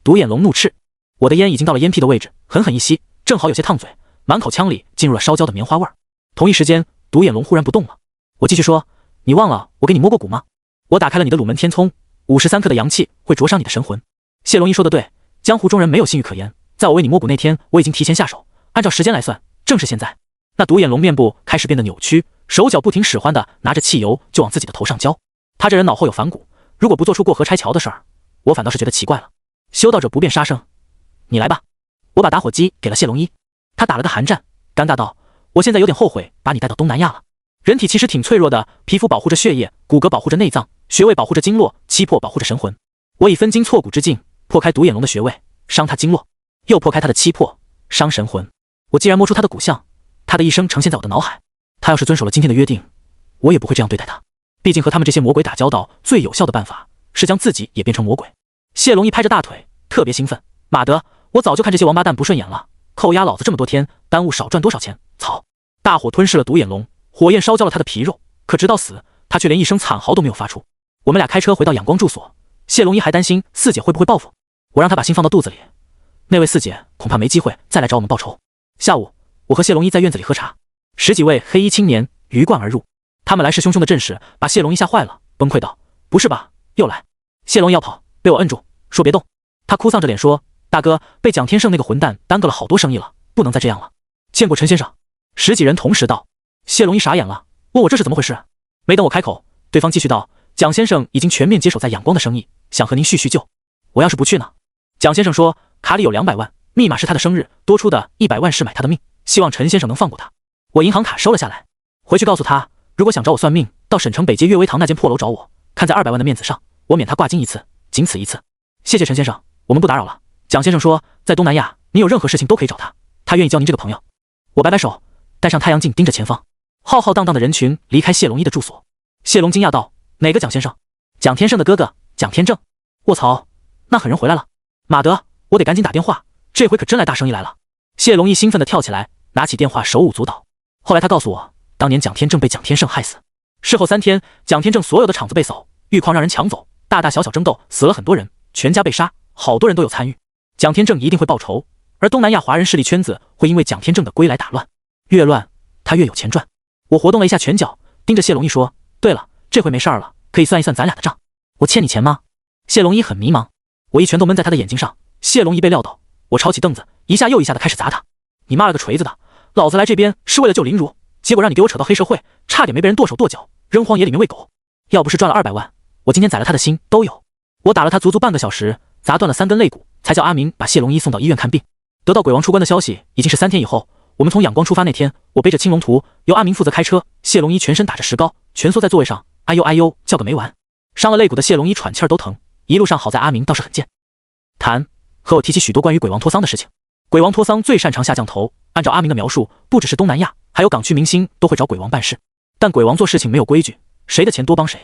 独眼龙怒斥。我的烟已经到了烟屁的位置，狠狠一吸，正好有些烫嘴，满口腔里进入了烧焦的棉花味儿。同一时间，独眼龙忽然不动了。我继续说，你忘了我给你摸过骨吗？我打开了你的鲁门天聪，53克的阳气会灼伤你的神魂。谢龙一说的对，江湖中人没有信誉可言，在我为你摸骨那天，我已经提前下手，按照时间来算，正是现在。那独眼龙面部开始变得扭曲，手脚不停使唤的拿着汽油就往自己的头上浇。他这人脑后有反骨，如果不做出过河拆桥的事儿，我反倒是觉得奇怪了。修道者不变杀生，你来吧。我把打火机给了谢龙一，他打了个寒战，尴尬道，我现在有点后悔把你带到东南亚了。人体其实挺脆弱的，皮肤保护着血液，骨骼保护着内脏，穴位保护着经络，七魄保护着神魂。我以分筋错骨之境破开独眼龙的穴位，伤他经络，又破开他的七魄，伤神魂。我既然摸出他的骨相，他的一生呈现在我的脑海。他要是遵守了今天的约定，我也不会这样对待他。毕竟和他们这些魔鬼打交道，最有效的办法是将自己也变成魔鬼。谢龙一拍着大腿，特别兴奋。马德，我早就看这些王八蛋不顺眼了，扣押老子这么多天，耽误少赚多少钱？操！大火吞噬了独眼龙，火焰烧焦了他的皮肉，可直到死，他却连一声惨嚎都没有发出。我们俩开车回到仰光住所，谢龙一还担心四姐会不会报复，我让他把心放到肚子里。那位四姐恐怕没机会再来找我们报仇。下午，我和谢龙一在院子里喝茶，10几位黑衣青年鱼贯而入，他们来势汹汹的阵势把谢龙一吓坏了，崩溃道：“不是吧，又来！”谢龙一要跑，被我摁住，说别动。他哭丧着脸说：“大哥，被蒋天胜那个混蛋耽搁了好多生意了，不能再这样了。”见过陈先生。10几人同时道。谢龙一傻眼了，问我这是怎么回事。没等我开口，对方继续道：“蒋先生已经全面接手在仰光的生意，想和您叙叙旧。我要是不去呢？”蒋先生说：“卡里有200万，密码是他的生日，多出的100万是买他的命，希望陈先生能放过他。”我银行卡收了下来，回去告诉他，如果想找我算命，到省城北街悦威堂那间破楼找我，看在200万的面子上，我免他挂金一次，仅此一次。谢谢陈先生，我们不打扰了。蒋先生说，在东南亚，您有任何事情都可以找他，他愿意交您这个朋友。我摆摆手，戴上太阳镜，盯着前方。浩浩荡荡的人群离开谢龙一的住所。谢龙惊讶道：“哪个蒋先生？”“蒋天胜的哥哥，蒋天正。”“卧槽，那狠人回来了！”“马德，我得赶紧打电话，这回可真来大生意来了。”谢龙一兴奋地跳起来，拿起电话手舞足蹈。后来他告诉我，当年蒋天正被蒋天胜害死。事后3天，蒋天正所有的厂子被扫，玉矿让人抢走，大大小小争斗，死了很多人，全家被杀，好多人都有参与。蒋天正一定会报仇，而东南亚华人势力圈子会因为蒋天正的归来打乱，越乱他越有钱赚。我活动了一下拳脚，盯着谢龙一说：“对了，这回没事儿了，可以算一算咱俩的账。我欠你钱吗？”谢龙一很迷茫，我一拳头闷在他的眼睛上。谢龙一被撂倒，我抄起凳子，一下又一下的开始砸他。你妈了个锤子的！老子来这边是为了救林如，结果让你给我扯到黑社会，差点没被人剁手剁脚，扔荒野里面喂狗。要不是赚了200万，我今天宰了他的心都有。我打了他足足半个小时，砸断了3根肋骨，才叫阿明把谢龙一送到医院看病。得到鬼王出关的消息已经是3天以后，我们从仰光出发那天，我背着青龙图，由阿明负责开车，谢龙一全身打着石膏，蜷缩在座位上，哎呦哎呦叫个没完。伤了肋骨的谢龙一喘气儿都疼，一路上好在阿明倒是很健谈，和我提起许多关于鬼王托桑的事情。鬼王托桑最擅长下降头，按照阿明的描述，不只是东南亚，还有港区明星都会找鬼王办事。但鬼王做事情没有规矩，谁的钱多帮谁。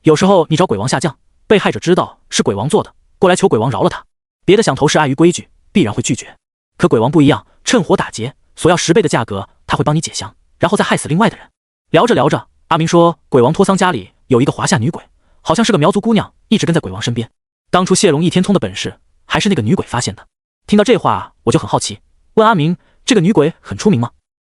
有时候你找鬼王下降，被害者知道是鬼王做的，过来求鬼王饶了他。别的想头是碍于规矩，必然会拒绝。可鬼王不一样，趁火打劫，索要10倍的价格，他会帮你解降，然后再害死另外的人。聊着聊着，阿明说鬼王托桑家里有一个华夏女鬼，好像是个苗族姑娘，一直跟在鬼王身边。当初谢龙一天通的本事，还是那个女鬼发现的。听到这话，我就很好奇，问阿明，这个女鬼很出名吗？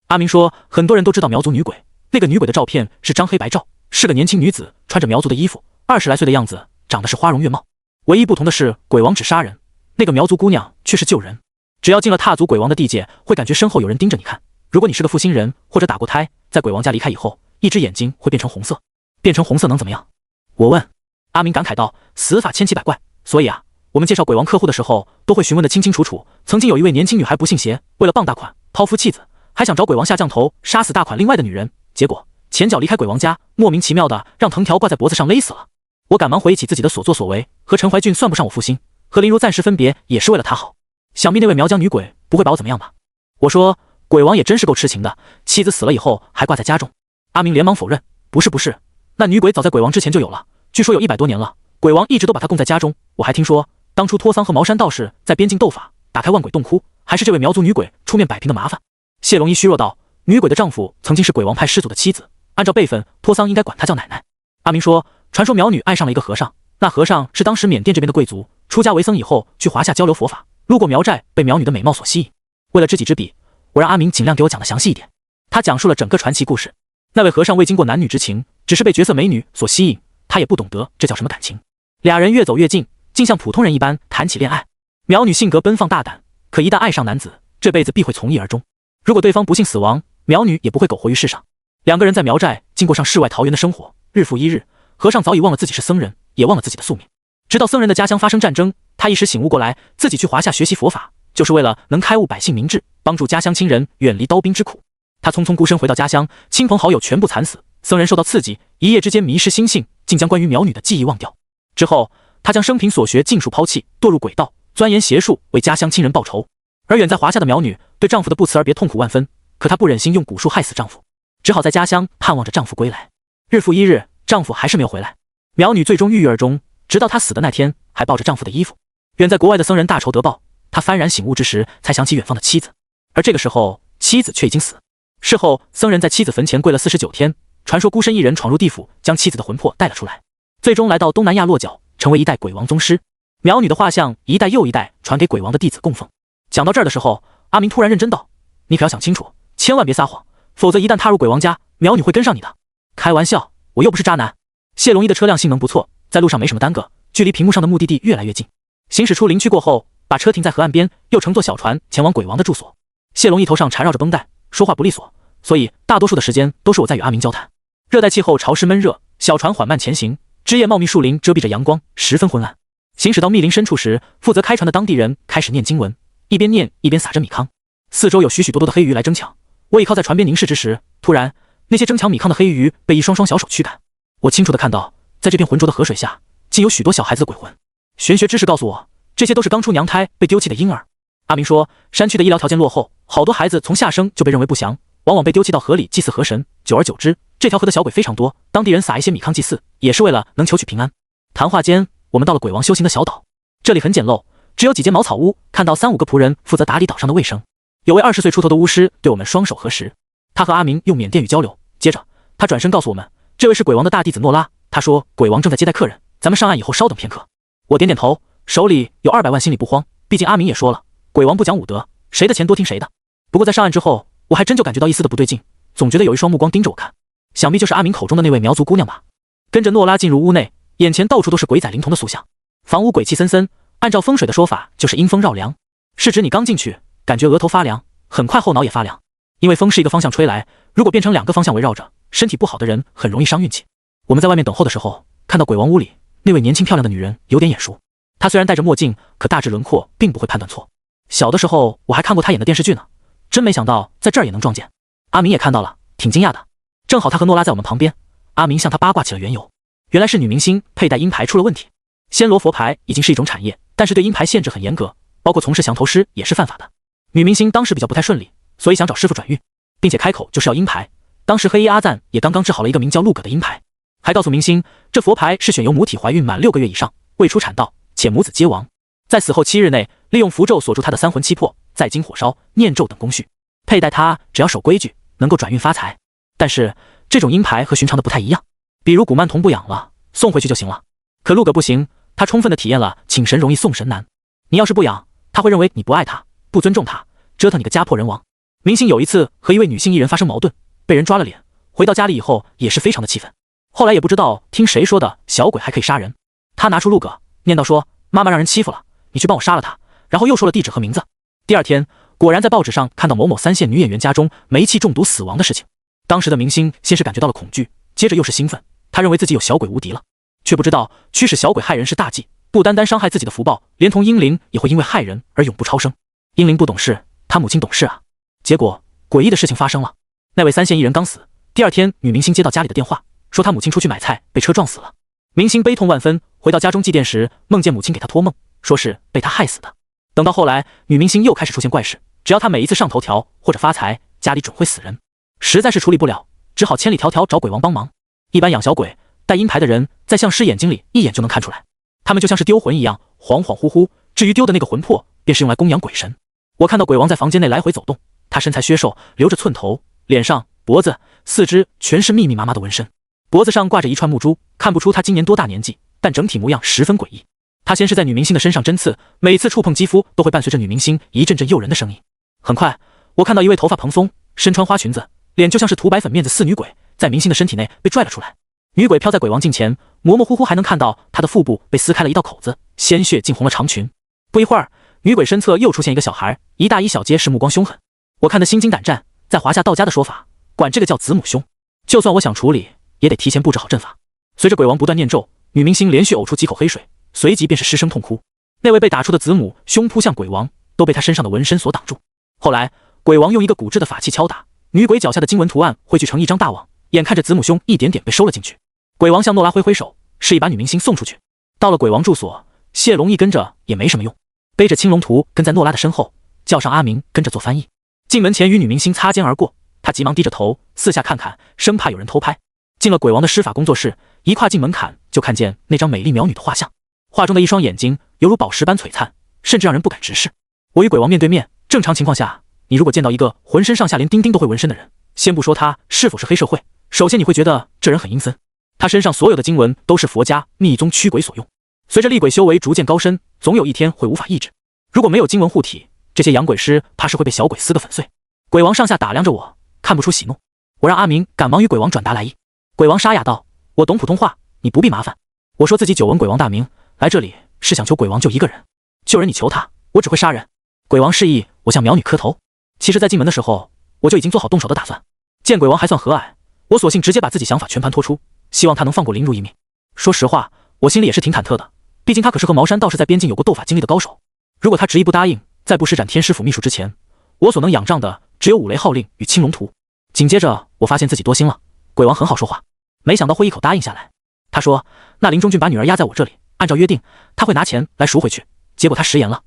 阿明说，很多人都知道苗族女鬼，那个女鬼的照片是张黑白照，是个年轻女子，穿着苗族的衣服，20来岁的样子，长得是花容月貌。唯一不同的是，鬼王只杀人，那个苗族姑娘却是救人。只要进了踏足鬼王的地界，会感觉身后有人盯着你看。如果你是个负心人或者打过胎，在鬼王家离开以后，一只眼睛会变成红色。变成红色能怎么样？我问。阿明感慨道，死法千奇百怪，所以啊，我们介绍鬼王客户的时候，都会询问得清清楚楚。曾经有一位年轻女孩不信邪，为了傍大款，抛夫弃子，还想找鬼王下降头，杀死大款另外的女人，结果前脚离开鬼王家，莫名其妙的让藤条挂在脖子上勒死了。我赶忙回忆起自己的所作所为，和陈怀俊算不上我负心，和林如暂时分别也是为了他好。想必那位苗疆女鬼不会把我怎么样吧？我说，鬼王也真是够痴情的，妻子死了以后还挂在家中。阿明连忙否认，不是，那女鬼早在鬼王之前就有了，据说有100多年了，鬼王一直都把她供在家中。我还听说，当初托桑和茅山道士在边境斗法，打开万鬼洞窟，还是这位苗族女鬼出面摆平的麻烦。谢龙一虚弱道，女鬼的丈夫曾经是鬼王派师祖的妻子，按照辈分，托桑应该管她叫奶奶。阿明说，传说苗女爱上了一个和尚，那和尚是当时缅甸这边的贵族，出家为僧以后去华夏交流佛法，路过苗寨，被苗女的美貌所吸引。为了知己知彼，我让阿明尽量给我讲得详细一点。他讲述了整个传奇故事。那位和尚未经过男女之情，只是被绝色美女所吸引，他也不懂得这叫什么感情。俩人越走越近，竟像普通人一般谈起恋爱。苗女性格奔放大胆，可一旦爱上男子，这辈子必会从一而终。如果对方不幸死亡，苗女也不会苟活于世上。两个人在苗寨经过上世外桃源的生活，日复一日，和尚早已忘了自己是僧人，也忘了自己的宿命。直到僧人的家乡发生战争，他一时醒悟过来，自己去华夏学习佛法，就是为了能开悟百姓明智，帮助家乡亲人远离刀兵之苦。他匆匆孤身回到家乡，亲朋好友全部惨死，僧人受到刺激，一夜之间迷失心性，竟将关于苗女的记忆忘掉。之后，他将生平所学尽数抛弃，堕入鬼道，钻研邪术，为家乡亲人报仇。而远在华夏的苗女对丈夫的不辞而别痛苦万分，可她不忍心用蛊术害死丈夫，只好在家乡盼望着丈夫归来。日复一日，丈夫还是没有回来。苗女最终郁郁而终，直到她死的那天，还抱着丈夫的衣服。远在国外的僧人大仇得报，他幡然醒悟之时，才想起远方的妻子，而这个时候，妻子却已经死。事后，僧人在妻子坟前跪了49天，传说孤身一人闯入地府，将妻子的魂魄带了出来，最终来到东南亚落脚，成为一代鬼王宗师。苗女的画像一代又一代传给鬼王的弟子供奉。讲到这儿的时候，阿明突然认真道：“你可要想清楚，千万别撒谎，否则一旦踏入鬼王家，苗女会跟上你的。”开玩笑，我又不是渣男。谢龙一的车辆性能不错，在路上没什么耽搁，距离屏幕上的目的地越来越近。行驶出林区过后，把车停在河岸边，又乘坐小船前往鬼王的住所。谢龙一头上缠绕着绷带，说话不利索，所以大多数的时间都是我在与阿明交谈。热带气候潮湿闷热，小船缓慢前行，枝叶茂密，树林遮蔽着阳光，十分昏暗。行驶到密林深处时，负责开船的当地人开始念经文，一边念一边撒着米糠。四周有许许多多的黑鱼来争抢，我倚靠在船边凝视之时，突然那些争抢米糠的黑鱼被一双双小手驱赶。我清楚地看到，在这片浑浊的河水下，竟有许多小孩子的鬼魂。玄学知识告诉我，这些都是刚出娘胎被丢弃的婴儿。阿明说，山区的医疗条件落后，好多孩子从下生就被认为不祥，往往被丢弃到河里祭祀河神。久而久之，这条河的小鬼非常多，当地人撒一些米糠祭祀，也是为了能求取平安。谈话间，我们到了鬼王修行的小岛，这里很简陋，只有几间茅草屋，看到3、5个仆人负责打理岛上的卫生。有位20岁出头的巫师对我们双手合十，他和阿明用缅甸语交流，接着他转身告诉我们，这位是鬼王的大弟子诺拉。他说鬼王正在接待客人，咱们上岸以后稍等片刻。我点点头，手里有200万，心里不慌，毕竟阿明也说了，鬼王不讲武德，谁的钱多听谁的。不过在上岸之后，我还真就感觉到一丝的不对劲，总觉得有一双目光盯着我看，想必就是阿明口中的那位苗族姑娘吧。跟着诺拉进入屋内，眼前到处都是鬼仔灵童的塑像，房屋鬼气森森，按照风水的说法就是阴风绕梁，是指你刚进去感觉额头发凉，很快后脑也发凉，因为风是一个方向吹来，如果变成2个方向围绕着，身体不好的人很容易伤运气。我们在外面等候的时候，看到鬼王屋里那位年轻漂亮的女人有点眼熟，他虽然戴着墨镜，可大致轮廓并不会判断错。小的时候我还看过他演的电视剧呢，真没想到在这儿也能撞见。阿明也看到了，挺惊讶的。正好他和诺拉在我们旁边，阿明向他八卦起了缘由。原来是女明星佩戴阴牌出了问题。暹罗佛牌已经是一种产业，但是对阴牌限制很严格，包括从事降头师也是犯法的。女明星当时比较不太顺利，所以想找师傅转运，并且开口就是要阴牌。当时黑衣阿赞也刚刚治好了一个名叫陆葛的阴牌，还告诉明星这佛牌是选由母体怀孕满6个月以上，未出产道，且母子皆亡，在死后7日内利用符咒锁住她的三魂七魄，再经火烧、念咒等工序，佩戴它只要守规矩，能够转运发财。但是这种阴牌和寻常的不太一样，比如古曼童不养了，送回去就行了。可陆葛不行，他充分的体验了请神容易送神难。你要是不养，他会认为你不爱他，不尊重他，折腾你个家破人亡。明星有一次和一位女性艺人发生矛盾，被人抓了脸，回到家里以后也是非常的气愤。后来也不知道听谁说的小鬼还可以杀人，他拿出陆葛念叨说妈妈让人欺负了，你去帮我杀了他，然后又说了地址和名字。第二天果然在报纸上看到某某3线女演员家中煤气中毒死亡的事情。当时的明星先是感觉到了恐惧，接着又是兴奋，他认为自己有小鬼无敌了，却不知道驱使小鬼害人是大忌，不单单伤害自己的福报，连同英灵也会因为害人而永不超生。英灵不懂事，他母亲懂事啊。结果诡异的事情发生了，那位3线艺人刚死，第二天女明星接到家里的电话，说她母亲出去买菜被车撞死了。明星悲痛万分，回到家中祭奠时，梦见母亲给她托梦，说是被她害死的。等到后来女明星又开始出现怪事，只要她每一次上头条或者发财，家里准会死人，实在是处理不了，只好千里迢迢找鬼王帮忙。一般养小鬼带阴牌的人在相师眼睛里一眼就能看出来，他们就像是丢魂一样，恍恍惚惚，至于丢的那个魂魄便是用来供养鬼神。我看到鬼王在房间内来回走动，他身材削瘦，留着寸头，脸上、脖子、四肢全是密密麻麻的纹身，脖子上挂着一串木珠，看不出他今年多大年纪，但整体模样十分诡异。他先是在女明星的身上针刺，每次触碰肌肤都会伴随着女明星一阵阵诱人的声音。很快我看到一位头发蓬松，身穿花裙子，脸就像是涂白粉面的似女鬼在明星的身体内被拽了出来。女鬼飘在鬼王镜前，模模糊糊还能看到她的腹部被撕开了一道口子，鲜血浸红了长裙。不一会儿女鬼身侧又出现一个小孩，一大一小皆是目光凶狠，我看得心惊胆战。在华夏道家的说法，管这个叫子母凶，就算我想处理也得提前布置好阵法。随着鬼王不断念咒，女明星连续呕出几口黑水，随即便是失声痛哭。那位被打出的子母凶扑向鬼王，都被他身上的纹身所挡住。后来鬼王用一个古制的法器敲打，女鬼脚下的经文图案汇聚成一张大网，眼看着子母凶一点点被收了进去。鬼王向诺拉挥挥手，示意把女明星送出去。到了鬼王住所，谢龙一跟着也没什么用，背着青龙图跟在诺拉的身后，叫上阿明跟着做翻译。进门前与女明星擦肩而过，他急忙低着头四下看看，生怕有人偷拍。进了鬼王的施法工作室，一跨进门槛就看见那张美丽苗女的画像，画中的一双眼睛犹如宝石般璀璨，甚至让人不敢直视。我与鬼王面对面，正常情况下，你如果见到一个浑身上下连丁丁都会纹身的人，先不说他是否是黑社会，首先你会觉得这人很阴森。他身上所有的经文都是佛家密宗驱鬼所用，随着厉鬼修为逐渐高深，总有一天会无法抑制。如果没有经文护体，这些养鬼师怕是会被小鬼撕个粉碎。鬼王上下打量着我，看不出喜怒。我让阿明赶忙与鬼王转达来意。鬼王沙哑道：我懂普通话，你不必麻烦。我说自己久闻鬼王大名，来这里是想求鬼王救一个人，救人你求他，我只会杀人。鬼王示意我向苗女磕头。其实在进门的时候，我就已经做好动手的打算。见鬼王还算和蔼，我索性直接把自己想法全盘托出，希望他能放过林如一命。说实话，我心里也是挺忐忑的，毕竟他可是和茅山道士在边境有过斗法经历的高手。如果他执意不答应，在不施展天师府秘术之前，我所能仰仗的只有五雷号令与青龙图。紧接着我发现自己多心了，鬼王很好说话，没想到会一口答应下来。他说那林中俊把女儿压在我这里，按照约定他会拿钱来赎回去，结果他食言了，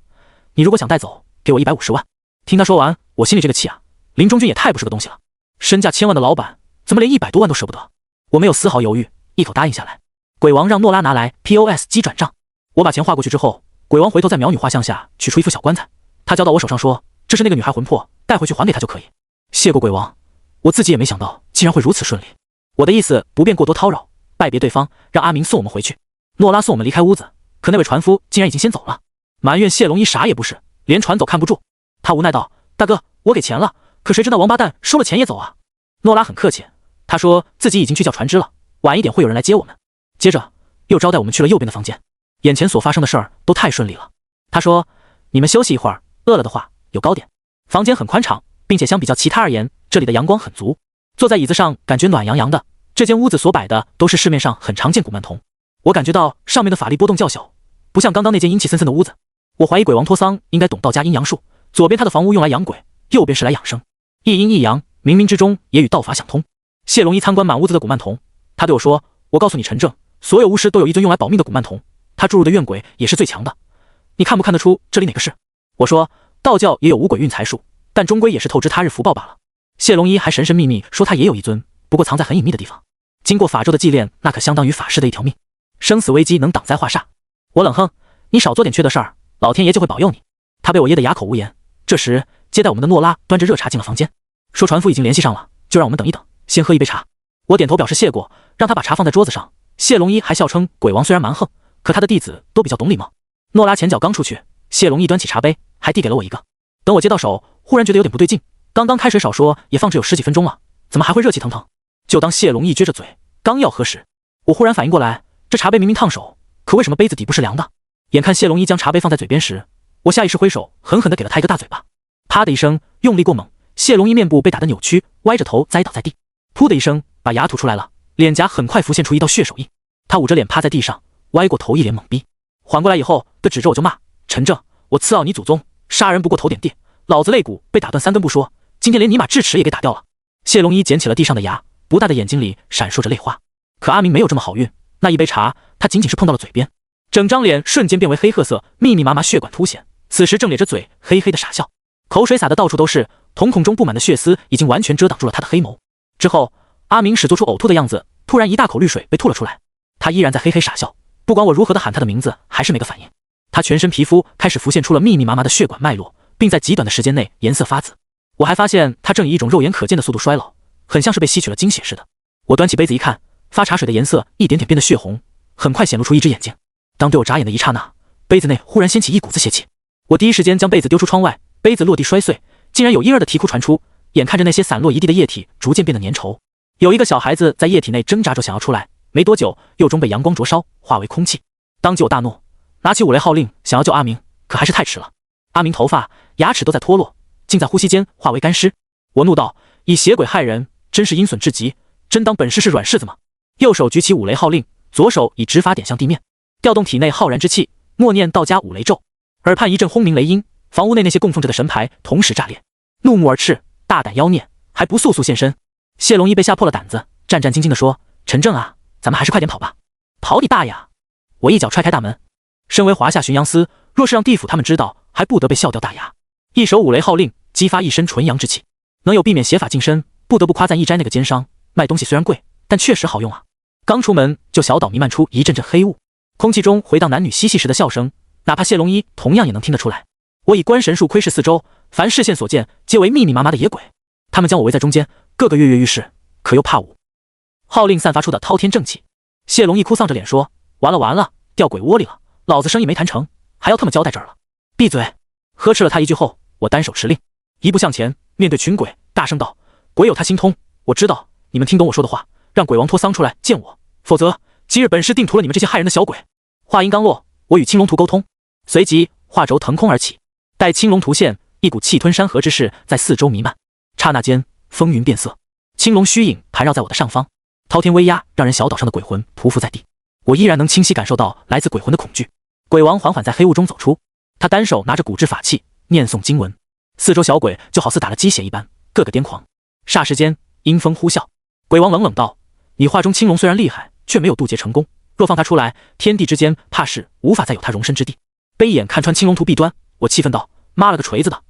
你如果想带走，给我150万。听他说完，我心里这个气啊，林中俊也太不是个东西了，身价1000万的老板怎么连100多万都舍不得。我没有丝毫犹豫，一口答应下来。鬼王让诺拉拿来 POS 机转账，我把钱划过去之后，鬼王回头在苗女画像下取出一副小棺材，他交到我手上说这是那个女孩魂魄，带回去还给她就可以。谢过鬼王，我自己也没想到竟然会如此顺利。我的意思不便过多叨扰，拜别对方，让阿明送我们回去。诺拉送我们离开屋子，可那位船夫竟然已经先走了，埋怨谢龙一傻也不是，连船走看不住。他无奈道：大哥，我给钱了，可谁知那王八蛋收了钱也走啊。诺拉很客气，他说自己已经去叫船只了，晚一点会有人来接我们。接着又招待我们去了右边的房间。眼前所发生的事儿都太顺利了。他说你们休息一会儿，饿了的话有糕点。房间很宽敞，并且相比较其他而言，这里的阳光很足，坐在椅子上感觉暖洋洋的。这间屋子所摆的都是市面上很常见古曼童，我感觉到上面的法力波动较小，不不像刚刚那间阴气森森的屋子。我怀疑鬼王托桑应该懂道家阴阳术，左边他的房屋用来养鬼，右边是来养生，一阴一阳，冥冥之中也与道法相通。谢龙一参观满屋子的古曼童，他对我说：“我告诉你陈正，所有巫师都有一尊用来保命的古曼童，他注入的怨鬼也是最强的。你看不看得出这里哪个是？”我说：“道教也有五鬼运财术，但终归也是透支他日福报罢了。”谢龙一还神神秘秘说他也有一尊，不过藏在很隐秘的地方。经过法咒的祭炼，那可相当于法师的一条命，生死危机能挡灾化煞。我冷哼：“你少做点缺德事儿，老天爷就会保佑你。”他被我噎得哑口无言。这时，接待我们的诺拉端着热茶进了房间，说船夫已经联系上了，就让我们等一等，先喝一杯茶。我点头表示谢过，让他把茶放在桌子上。谢龙一还笑称鬼王虽然蛮横，可他的弟子都比较懂礼貌。诺拉前脚刚出去，谢龙一端起茶杯，还递给了我一个。等我接到手，忽然觉得有点不对劲，刚刚开水少说也放置有10几分钟了，怎么还会热气腾腾？就当谢龙一撅着嘴刚要喝时，我忽然反应过来，这茶杯明明烫手，可为什么杯子底部是凉的？眼看谢龙一将茶杯放在嘴边时，我下意识挥手狠狠地给了他一个大嘴巴，啪的一声，用力过猛，谢龙一面部被打得扭曲，歪着头栽倒在地，噗的一声，把牙吐出来了，脸颊很快浮现出一道血手印。他捂着脸趴在地上，歪过头，一脸懵逼。缓过来以后，对指着我就骂：“陈正，我刺傲你祖宗，杀人不过头点地，老子肋骨被打断3根不说，今天连尼玛智齿也给打掉了。”谢龙一捡起了地上的牙，不大的眼睛里闪烁着泪花。可阿明没有这么好运，那一杯茶他仅仅是碰到了嘴边，整张脸瞬间变为黑褐色，密密麻麻血管凸显，此时正咧着嘴嘿嘿的傻笑，口水洒得到处都是，瞳孔中布满的血丝已经完全遮挡住了他的黑眸。之后阿明使做出呕吐的样子，突然一大口绿水被吐了出来，他依然在嘿嘿傻笑，不管我如何的喊他的名字还是没个反应。他全身皮肤开始浮现出了密密麻麻的血管脉络，并在极短的时间内颜色发紫。我还发现他正以一种肉眼可见的速度衰老，很像是被吸取了精血似的。我端起杯子一看，发茶水的颜色一点点变得血红，很快显露出一只眼睛。当对我眨眼的一刹那，杯子内忽然掀起一股子血气。我第一时间将杯子丢出窗外，杯子落地摔碎，竟然有婴儿的啼哭传出。眼看着那些散落一地的液体逐渐变得粘稠，有一个小孩子在液体内挣扎着想要出来，没多久又终被阳光灼烧，化为空气。当即我大怒，拿起五雷号令想要救阿明，可还是太迟了。阿明头发牙齿都在脱落，竟在呼吸间化为干尸。我怒道：“以邪鬼害人，真是阴损至极，真当本事是软柿子吗？”右手举起五雷号令，左手以指法点向地面，调动体内浩然之气，默念道家五雷咒。耳畔一阵轰鸣雷音，房屋内那些供奉着的神牌同时炸裂。怒目而斥，大胆妖孽，还不速速现身！谢龙一被吓破了胆子，战战兢兢地说：“陈正啊，咱们还是快点跑吧。”跑你大爷！我一脚踹开大门。身为华夏巡洋司，若是让地府他们知道，还不得被笑掉大牙。一手五雷号令，激发一身纯阳之气，能有避免邪法近身，不得不夸赞一斋那个奸商，卖东西虽然贵，但确实好用啊。刚出门就小岛弥漫出一阵阵黑雾，空气中回荡男女嬉戏时的笑声，哪怕谢龙一同样也能听得出来。我以观神术窥视四周，凡视线所见皆为密密麻麻的野鬼，他们将我围在中间，个个跃跃欲试，可又怕无。号令散发出的滔天正气，谢龙一哭丧着脸说：“完了完了，掉鬼窝里了，老子生意没谈成，还要他们交代这儿了。”闭嘴！呵斥了他一句后，我单手持令，一步向前，面对群鬼大声道：“鬼有他心通，我知道你们听懂我说的话，让鬼王托桑出来见我，否则今日本师定屠了你们这些害人的小鬼。”话音刚落，我与青龙图沟通，随即画轴腾空而起，待青龙图现，一股气吞山河之势在四周弥漫，刹那间风云变色，青龙虚影盘绕在我的上方，滔天威压让人小岛上的鬼魂匍匐在地。我依然能清晰感受到来自鬼魂的恐惧。鬼王缓缓在黑雾中走出，他单手拿着古制法器念诵经文，四周小鬼就好似打了鸡血一般，个个癫狂。霎时间阴风呼啸，鬼王冷冷道：“你画中青龙虽然厉害，却没有渡劫成功，若放他出来，天地之间怕是无法再有他容身之地。”背眼看穿青龙图弊端，我气愤道：“妈了个锤子的，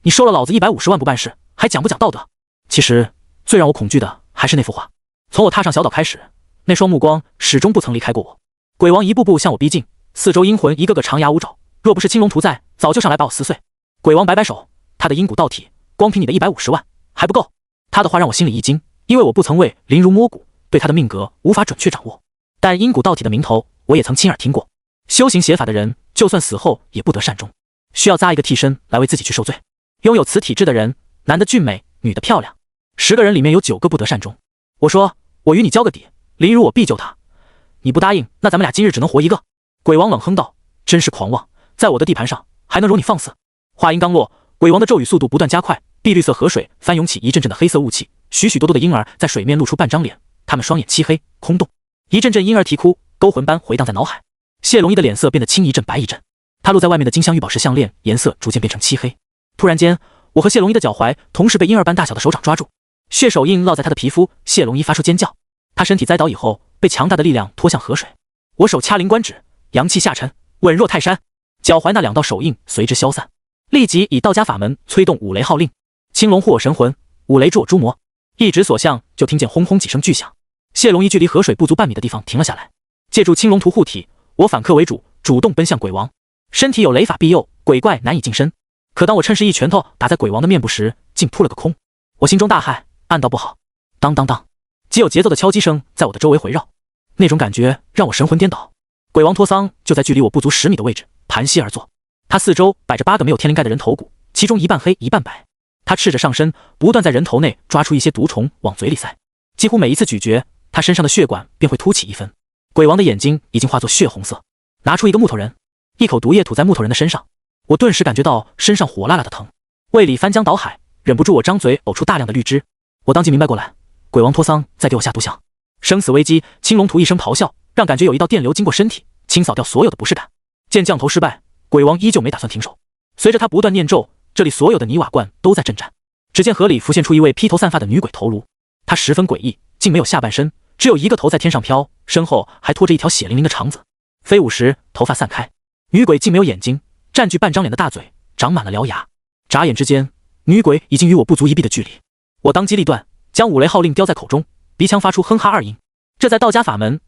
你收了老子150万不办事，还讲不讲道德？”其实最让我恐惧的还是那幅画，从我踏上小岛开始，那双目光始终不曾离开过我。鬼王一步步向我逼近，四周阴魂一个个长牙无爪，若不是青龙图在，早就上来把我撕碎。鬼王摆摆手，他的阴骨道体光凭你的150万还不够。他的话让我心里一惊，因为我不曾为灵如摸骨，对他的命格无法准确掌握，但阴骨道体的名头我也曾亲耳听过。修行邪法的人，就算死后也不得善终，需要扎一个替身来为自己去受罪。拥有此体质的人，男的俊美，女的漂亮，10个人里面有9个不得善终。我说：“我与你交个底，林如我必救他。你不答应，那咱们俩今日只能活一个。”鬼王冷哼道：“真是狂妄，在我的地盘上还能容你放肆？”话音刚落，鬼王的咒语速度不断加快，碧绿色河水翻涌起一阵阵的黑色雾气，许许多多的婴儿在水面露出半张脸，他们双眼漆黑空洞，一阵阵婴儿啼哭，勾魂般回荡在脑海。谢龙一的脸色变得青一阵白一阵，他露在外面的金镶玉宝石项链颜色逐渐变成漆黑。突然间，我和谢龙一的脚踝同时被婴儿般大小的手掌抓住，血手印烙在他的皮肤。谢龙一发出尖叫，他身体栽倒以后被强大的力量拖向河水。我手掐灵关指，阳气下沉，稳若泰山，脚踝那2道手印随之消散，立即以道家法门催动五雷号令，青龙护我神魂，五雷助我诛魔。一指所向，就听见轰轰几声巨响。谢龙一距离河水不足半米的地方停了下来，借助青龙图护体，我反客为主，主动奔向鬼王。身体有雷法庇佑，鬼怪难以近身。可当我趁势一拳头打在鬼王的面部时，竟扑了个空。我心中大骇，暗道不好。当当当，极有节奏的敲击声在我的周围回绕，那种感觉让我神魂颠倒。鬼王托桑就在距离我不足10米的位置盘膝而坐，他四周摆着8个没有天灵盖的人头骨，其中一半黑一半白。他赤着上身，不断在人头内抓出一些毒虫往嘴里塞，几乎每一次咀嚼，他身上的血管便会凸起1分。鬼王的眼睛已经化作血红色，拿出一个木头人，一口毒液吐在木头人的身上。我顿时感觉到身上火辣辣的疼，胃里翻江倒海，忍不住我张嘴呕出大量的绿汁。我当即明白过来，鬼王托桑在给我下毒降。生死危机，青龙图一声咆哮，让感觉有一道电流经过身体，清扫掉所有的不适感。见降头失败，鬼王依旧没打算停手，随着他不断念咒，这里所有的泥瓦罐都在震颤。只见河里浮现出一位披头散发的女鬼头颅，她十分诡异，竟没有下半身，只有一个头在天上飘，身后还拖着一条血淋淋的肠子。飞舞时头发散开，女鬼竟没有眼睛，占据半张脸的大嘴，长满了獠牙。眨眼之间，女鬼已经与我不足1臂的距离。我当机立断，将五雷号令叼在口中，鼻腔发出哼哈2音。这在道家法门，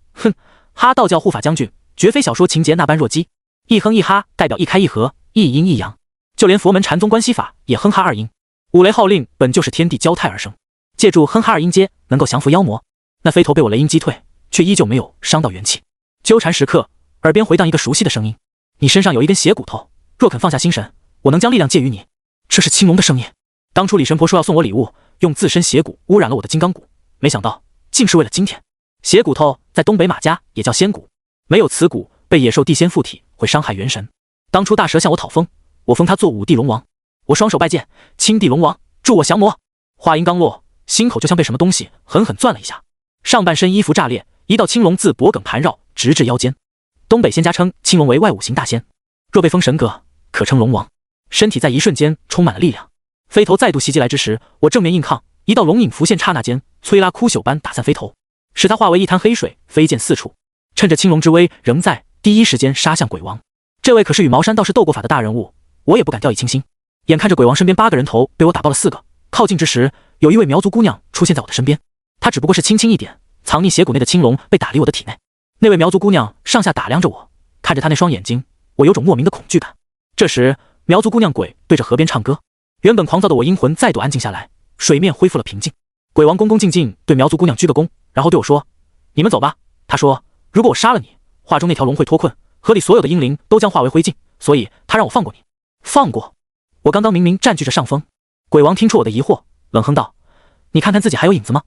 哈道教护法将军，绝非小说情节那般弱鸡。一哼一哈代表一开一合，一阴一阳。就连佛门禅宗关系法也哼哈2音。五雷号令本就是天地交泰而生，借助哼哈2音阶能够降服妖魔。那飞头被我雷音击退，却依旧没有伤到元气。纠缠时刻，耳边回荡一个熟悉的声音：你身上有一根血骨头，若肯放下心神，我能将力量借予你。这是青龙的声音。当初李神婆说要送我礼物，用自身血骨污染了我的金刚骨，没想到竟是为了今天。血骨头在东北马家也叫仙骨，没有此骨，被野兽地仙附体会伤害元神。当初大蛇向我讨封，我封他做5帝龙王。我双手拜见，青帝龙王，助我降魔。话音刚落，心口就像被什么东西狠狠攥了一下，上半身衣服炸裂，一道青龙自脖颈盘绕，直至腰间。东北仙家称青龙为外5行大仙，若被封神格，可称龙王。身体在一瞬间充满了力量。飞头再度袭击来之时，我正面硬抗，一道龙影浮现，刹那间摧拉枯朽般打散飞头，使他化为一滩黑水，飞溅四处。趁着青龙之威仍在，第一时间杀向鬼王。这位可是与茅山道士斗过法的大人物，我也不敢掉以轻心。眼看着鬼王身边8个人头被我打爆了4个，靠近之时，有一位苗族姑娘出现在我的身边。她只不过是轻轻一点，藏匿血骨内的青龙被打离我的体内。那位苗族姑娘上下打量着我，看着她那双眼睛，我有种莫名的恐惧感。这时，苗族姑娘鬼对着河边唱歌，原本狂躁的我阴魂再度安静下来，水面恢复了平静。鬼王恭恭敬敬对苗族姑娘鞠个躬，然后对我说：“你们走吧。”他说：“如果我杀了你，画中那条龙会脱困，河里所有的阴灵都将化为灰烬，所以他让我放过你。”放过我？刚刚明明占据着上风。鬼王听出我的疑惑，冷哼道：“你看看自己还有影子吗？”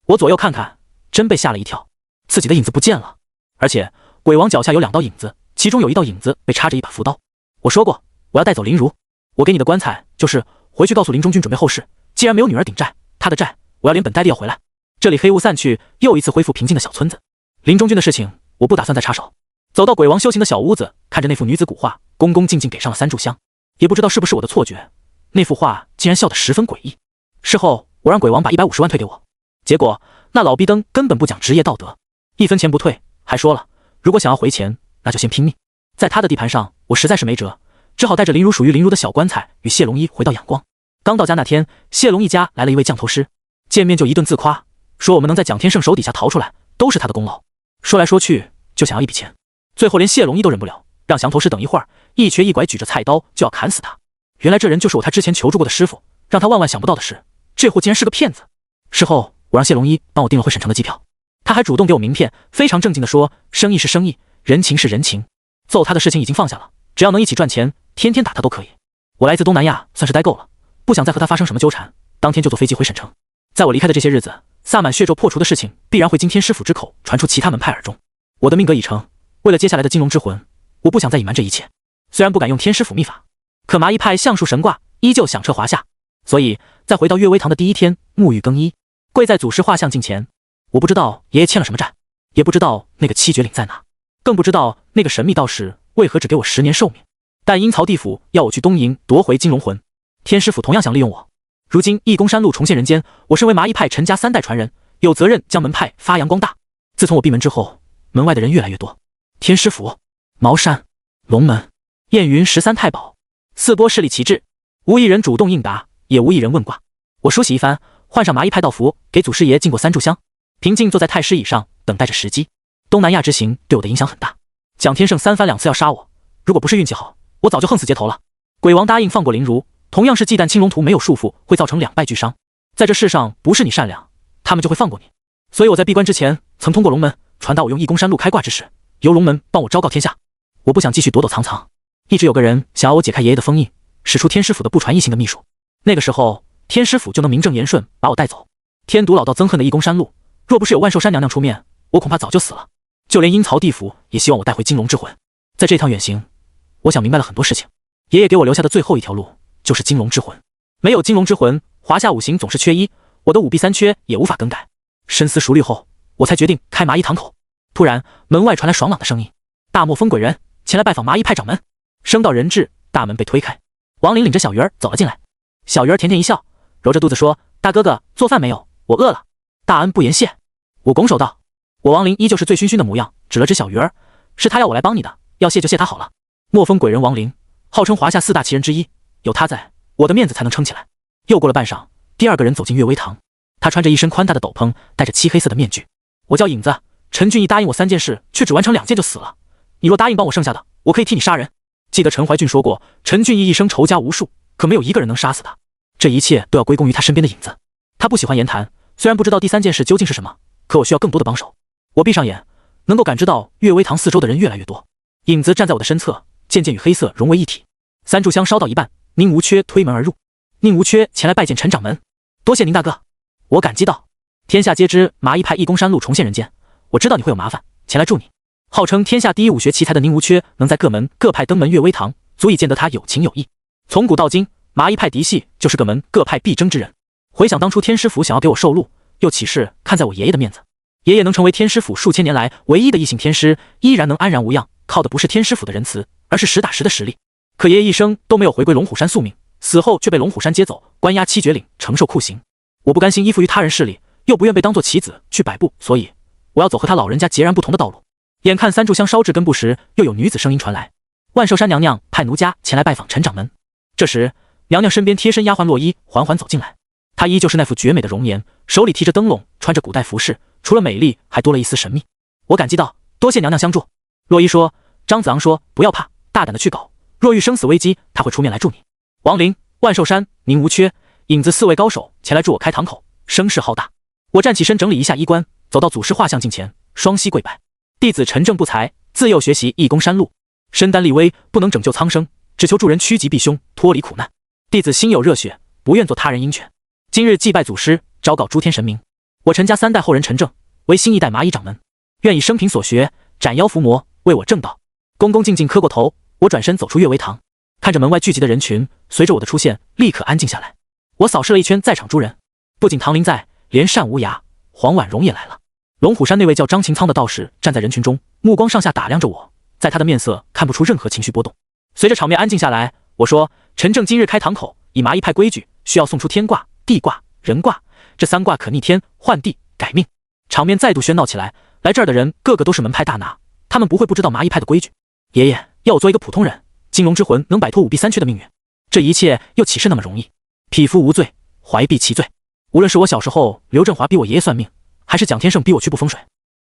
我左右看看，真被吓了一跳，自己的影子不见了。而且鬼王脚下有2道影子，其中有一道影子被插着一把符刀。我说过我要带走林如，我给你的棺材就是回去告诉林中君准备后事，既然没有女儿顶债，他的债我要连本带利要回来。这里黑雾散去，又一次恢复平静的小村子。林中君的事情我不打算再插手。走到鬼王修行的小屋子，看着那幅女子古画，恭恭敬敬给上了3炷香。也不知道是不是我的错觉，那幅画竟然笑得十分诡异。事后我让鬼王把150万退给我，结果那老逼灯根本不讲职业道德，1分钱不退，还说了如果想要回钱，那就先拼命。在他的地盘上，我实在是没辙，只好带着林如属于林如的小棺材与谢龙一回到仰光。刚到家那天，谢龙一家来了一位降头师，见面就一顿自夸，说我们能在蒋天圣手底下逃出来，都是他的功劳。说来说去就想要一笔钱，最后连谢龙一都忍不了，让降头师等一会儿，一瘸一拐举着菜刀就要砍死他。原来这人就是我他之前求助过的师傅，让他万万想不到的是，这货竟然是个骗子。事后我让谢龙一帮我订了回省城的机票，他还主动给我名片，非常正经地说，生意是生意，人情是人情，揍他的事情已经放下了，只要能一起赚钱，天天打他都可以。我来自东南亚，算是待够了，不想再和他发生什么纠缠，当天就坐飞机回省城。在我离开的这些日子，萨满血咒破除的事情必然会经天师府之口传出其他门派耳中。我的命格已成，为了接下来的金龙之魂，我不想再隐瞒这一切。虽然不敢用天师府秘法，可麻衣派相术神卦依旧响彻华夏。所以在回到岳微堂的第一天，沐浴更衣，跪在祖师画像镜前，我不知道爷爷欠了什么债，也不知道那个七绝岭在哪，更不知道那个神秘道士为何只给我10年寿命。但阴曹地府要我去东瀛夺回金龙魂，天师府同样想利用我。如今义公山路重现人间，我身为麻衣派陈家3代传人，有责任将门派发扬光大。自从我闭门之后，门外的人越来越多。天师府、茅山、龙门、燕云13太保，4波势力齐至，无一人主动应答，也无一人问卦。我梳洗一番，换上麻衣派道服，给祖师爷敬过3炷香，平静坐在太师椅上，等待着时机。东南亚之行对我的影响很大，蒋天胜3番2次要杀我，如果不是运气好，我早就横死街头了。鬼王答应放过林如，同样是忌惮青龙图没有束缚，会造成2败俱伤。在这世上，不是你善良，他们就会放过你。所以我在闭关之前，曾通过龙门传达我用义公山路开挂之事，由龙门帮我昭告天下。我不想继续躲躲藏藏，一直有个人想要我解开爷爷的封印，使出天师府的不传异性的秘术。那个时候，天师府就能名正言顺把我带走。天毒老道憎恨的义公山路，若不是有万寿山娘娘出面，我恐怕早就死了。就连阴曹地府也希望我带回金龙之魂。在这趟远行，我想明白了很多事情。爷爷给我留下的最后一条路就是金龙之魂，没有金龙之魂，华夏五行总是缺一，我的5弊3缺也无法更改。深思熟虑后，我才决定开麻衣堂口。突然，门外传来爽朗的声音：“大漠风鬼人前来拜访麻衣派掌门。”声到人至，大门被推开，王林领着小鱼儿走了进来。小鱼儿甜甜一笑，揉着肚子说：“大哥哥，做饭没有？我饿了。”大恩不言谢。我拱手道。我王林依旧是醉醺醺的模样，指了指小鱼儿：“是他要我来帮你的，要谢就谢他好了。”墨风鬼人王林号称华夏4大奇人之一，有他在，我的面子才能撑起来。又过了半晌，第2个人走进阅微堂，他穿着一身宽大的斗篷，戴着漆黑色的面具。我叫影子，陈俊义答应我3件事，却只完成2件就死了。你若答应帮我剩下的，我可以替你杀人。记得陈怀俊说过，陈俊义一生仇家无数，可没有一个人能杀死他。这一切都要归功于他身边的影子。他不喜欢言谈，虽然不知道第3件事究竟是什么，可我需要更多的帮手。我闭上眼，能够感知到阅微堂4周的人越来越多。影子站在我的身侧，渐渐与黑色融为一体。3炷香烧到一半，宁无缺推门而入。宁无缺前来拜见陈掌门，多谢宁大哥。我感激道：“天下皆知麻衣派义公山路重现人间，我知道你会有麻烦，前来助你。”号称天下第一武学奇才的宁无缺，能在各门各派登门阅微堂，足以见得他有情有义。从古到今，麻衣派嫡系就是各门各派必争之人。回想当初天师府想要给我受禄，又岂是看在我爷爷的面子？爷爷能成为天师府数千年来唯一的异姓天师，依然能安然无恙，靠的不是天师府的仁慈，而是实打实的实力。可爷爷一生都没有回归龙虎山宿命，死后却被龙虎山接走，关押7绝岭，承受酷刑。我不甘心依附于他人势力，又不愿被当作棋子去摆布，所以我要走和他老人家截然不同的道路。眼看3炷香烧至根部时，又有女子声音传来：“万寿山娘娘派奴家前来拜访陈掌门。”这时，娘娘身边贴身丫鬟洛伊缓缓走进来，她依旧是那副绝美的容颜，手里提着灯笼，穿着古代服饰，除了美丽，还多了一丝神秘。我感激道：“多谢娘娘相助。”洛伊说：“张子昂说不要怕，大胆的去搞，若遇生死危机，他会出面来助你。”王林、万寿山、宁无缺、影子4位高手前来助我开堂口，声势浩大。我站起身整理一下衣冠，走到祖师画像近前，双膝跪拜。弟子陈正不才，自幼学习义公山路，身单力微，不能拯救苍生，只求助人趋吉避凶，脱离苦难。弟子心有热血，不愿做他人鹰犬。今日祭拜祖师，昭告诸天神明，我陈家3代后人陈正为新一代麻衣掌门，愿以生平所学斩妖伏魔，为我正道。恭恭敬敬磕过头，我转身走出阅微堂，看着门外聚集的人群，随着我的出现，立刻安静下来。我扫视了一圈在场诸人，不仅唐林在，连单无涯、黄婉容也来了。龙虎山那位叫张秦苍的道士站在人群中，目光上下打量着我，在他的面色看不出任何情绪波动。随着场面安静下来，我说：“陈正今日开堂口，以麻衣派规矩，需要送出天卦、地卦、人卦，这3卦可逆天、换地、改命。”场面再度喧闹起来，来这儿的人个个都是门派大拿，他们不会不知道麻衣派的规矩。爷爷要我做一个普通人，金龙之魂能摆脱5弊3缺的命运，这一切又岂是那么容易？匹夫无罪，怀璧其罪。无论是我小时候刘振华逼我爷爷算命，还是蒋天胜逼我去布风水，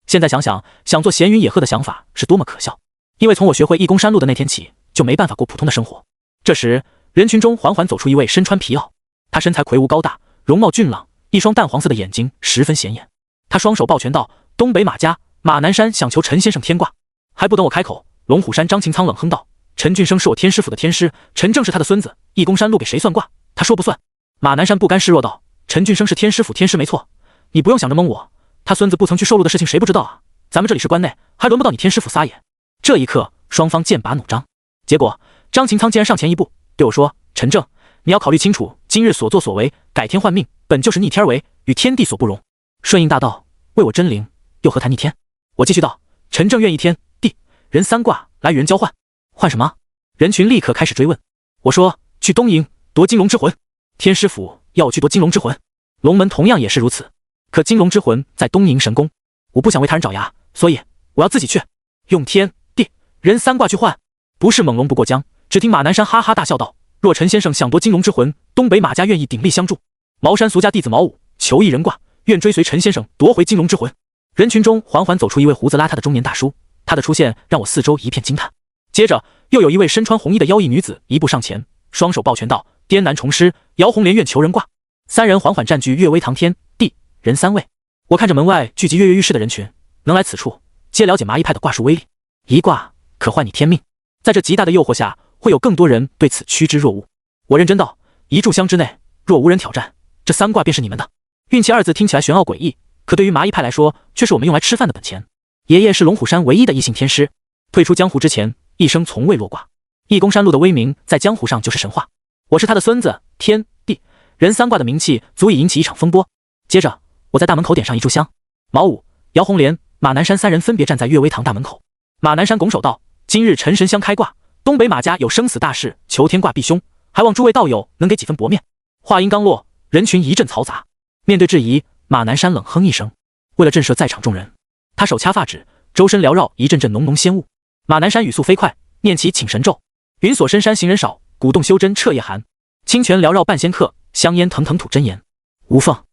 现在想想，想做闲云野鹤的想法是多么可笑。因为从我学会义公山路的那天起，就没办法过普通的生活。这时，人群中缓缓走出一位身穿皮袄，他身材魁梧高大，容貌俊朗，一双淡黄色的眼睛十分显眼。他双手抱拳道：“东北马家马南山想求陈先生天卦。”还不等我开口，龙虎山张秦苍冷哼道：“陈俊生是我天师府的天师，陈正是他的孙子，义公山路给谁算卦，他说不算。”马南山不甘示弱道：“陈俊生是天师府天师没错，你不用想着蒙我，他孙子不曾去受禄的事情谁不知道啊？咱们这里是关内，还轮不到你天师府撒野。”这一刻，双方剑拔弩张。结果张秦苍竟然上前一步对我说：“陈正，你要考虑清楚，今日所作所为，改天换命，本就是逆天而为，与天地所不容。顺应大道，为我真灵，又何谈逆天？”我继续道：“陈正愿意天地，人三卦来与人交换。换什么？人群立刻开始追问。我说去东营夺金龙之魂。天师府要我去夺金龙之魂，龙门同样也是如此。可金龙之魂在东营神宫，我不想为他人爪牙，所以我要自己去，用天地人三卦去换。不是猛龙不过江。只听马南山哈哈大笑道：若陈先生想夺金龙之魂，东北马家愿意鼎力相助。茅山俗家弟子毛武求一人卦，愿追随陈先生夺回金龙之魂。人群中缓缓走出一位胡子邋遢的中年大叔，他的出现让我四周一片惊叹。接着又有一位身穿红衣的妖异女子一步上前，双手抱拳道：颠南重师姚红莲愿求人卦。三人缓缓占据阅微堂天地人三位。我看着门外聚集跃跃欲试的人群，能来此处皆了解麻衣派的卦术威力，一卦可换你天命。在这极大的诱惑下，会有更多人对此趋之若鹜。我认真道：一炷香之内若无人挑战，这三卦便是你们的。运气二字听起来玄奥诡异，可对于麻衣派来说却是我们用来吃饭的本钱。爷爷是龙虎山唯一的异姓天师，退出江湖之前一生从未落卦。义公山路的威名在江湖上就是神话。我是他的孙子，天地人三卦的名气足以引起一场风波。接着我在大门口点上一炷香。毛武、姚红莲、马南山三人分别站在阅微堂大门口。马南山拱手道：今日陈神香开卦，东北马家有生死大事，求天卦避凶，还望诸位道友能给几分薄面。话音刚落，人群一阵嘈杂。面对质疑，马南山冷哼一声，为了震慑在场众人，他手掐发指，周身缭绕一阵阵浓浓仙雾。马南山语速飞快，念起请神咒：云锁深山行人少，鼓动修真彻夜寒。清泉缭绕半仙客，香烟腾腾吐真言。无缝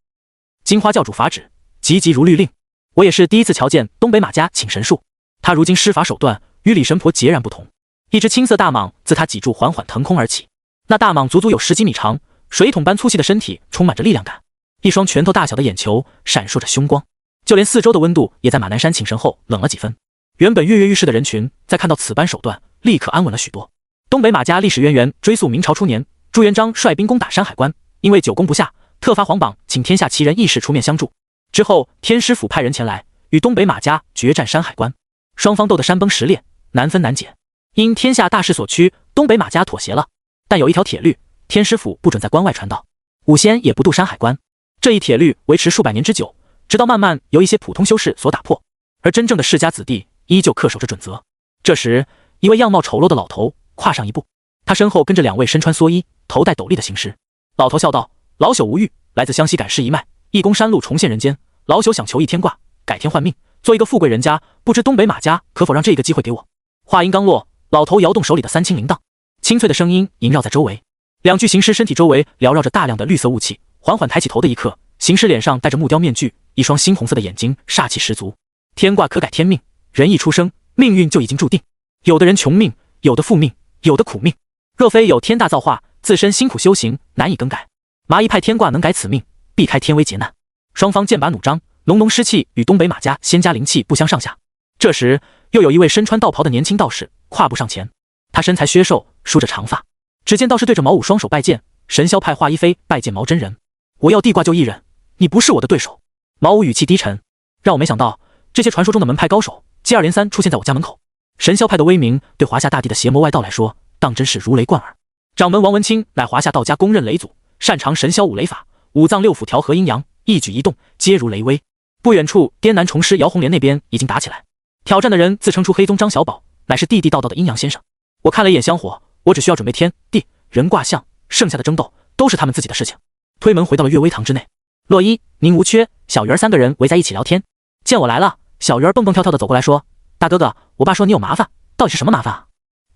金花教主法旨，急急如律令。我也是第一次瞧见东北马家请神术，他如今施法手段与李神婆截然不同。一只青色大蟒自他脊柱缓缓腾空而起，那大蟒足足有10几米长，水桶般粗细的身体充满着力量感，一双拳头大小的眼球闪烁着凶光，就连四周的温度也在马南山请神后冷了几分。原本跃跃欲试的人群在看到此般手段，立刻安稳了许多。东北马家历史渊源追溯明朝初年，朱元璋率兵攻打山海关，因为久攻不下，特发皇榜，请天下奇人义士出面相助。之后天师府派人前来与东北马家决战山海关，双方斗得山崩石裂，难分难解。因天下大势所趋，东北马家妥协了，但有一条铁律，天师府不准在关外传道，五仙也不渡山海关。这一铁律维持数百年之久，直到慢慢由一些普通修士所打破，而真正的世家子弟依旧恪守着准则。这时一位样貌丑陋的老头跨上一步，他身后跟着2位身穿蓑衣头戴斗笠的行尸。老头笑道：老朽无欲，来自湘西赶尸一脉，义公山路重现人间，老朽想求一天卦，改天换命，做一个富贵人家，不知东北马家可否让这个机会给我。话音刚落，老头摇动手里的3清铃铛，清脆的声音萦绕在周围。2具行尸身体周围缭绕着大量的绿色雾气，缓缓抬起头的一刻，行尸脸上戴着木雕面具，一双猩红色的眼睛煞气十足。天卦可改天命，人一出生，命运就已经注定，有的人穷命，有的富命，有的苦命，若非有天大造化，自身辛苦修行难以更改。麻衣派天卦能改此命，避开天危劫难。双方剑拔弩张，浓浓湿气与东北马家仙家灵气不相上下。这时又有一位身穿道袍的年轻道士跨步上前，他身材削瘦，梳着长发。只见道士对着毛武双手拜见：神霄派华一飞拜见毛真人，我要地卦就一人，你不是我的对手。毛武语气低沉，让我没想到这些传说中的门派高手接二连三出现在我家门口。神霄派的威名对华夏大地的邪魔外道来说，当真是如雷贯耳。掌门王文清乃华夏道家公认雷祖，擅长神霄五雷法，五脏六腑调和阴阳，一举一动皆如雷威。不远处滇南重师姚红莲那边已经打起来，挑战的人自称出黑宗张小宝，乃是地地道道的阴阳先生。我看了一眼香火，我只需要准备天地人卦象，剩下的争斗都是他们自己的事情。推门回到了阅微堂之内，洛伊、宁无缺、小鱼儿3个人围在一起聊天。见我来了，小鱼儿蹦蹦跳跳的走过来说：大哥哥，我爸说你有麻烦，到底是什么麻烦啊？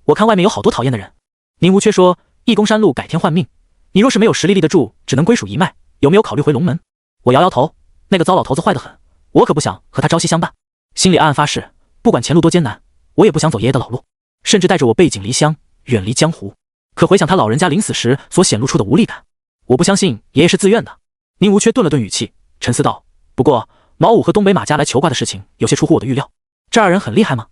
我看外面有好多讨厌的人。宁无缺说：义公山路改天换命，你若是没有实力立得住，只能归属一脉，有没有考虑回龙门？我摇摇头，那个糟老头子坏得很，我可不想和他朝夕相伴。心里暗暗发誓，不管前路多艰难，我也不想走爷爷的老路，甚至带着我背井离乡，远离江湖。可回想他老人家临死时所显露出的无力感，我不相信爷爷是自愿的。宁无缺顿了顿语气，沉思道：不过毛武和东北马家来求卦的事情有些出乎我的预料，这2人很厉害吗？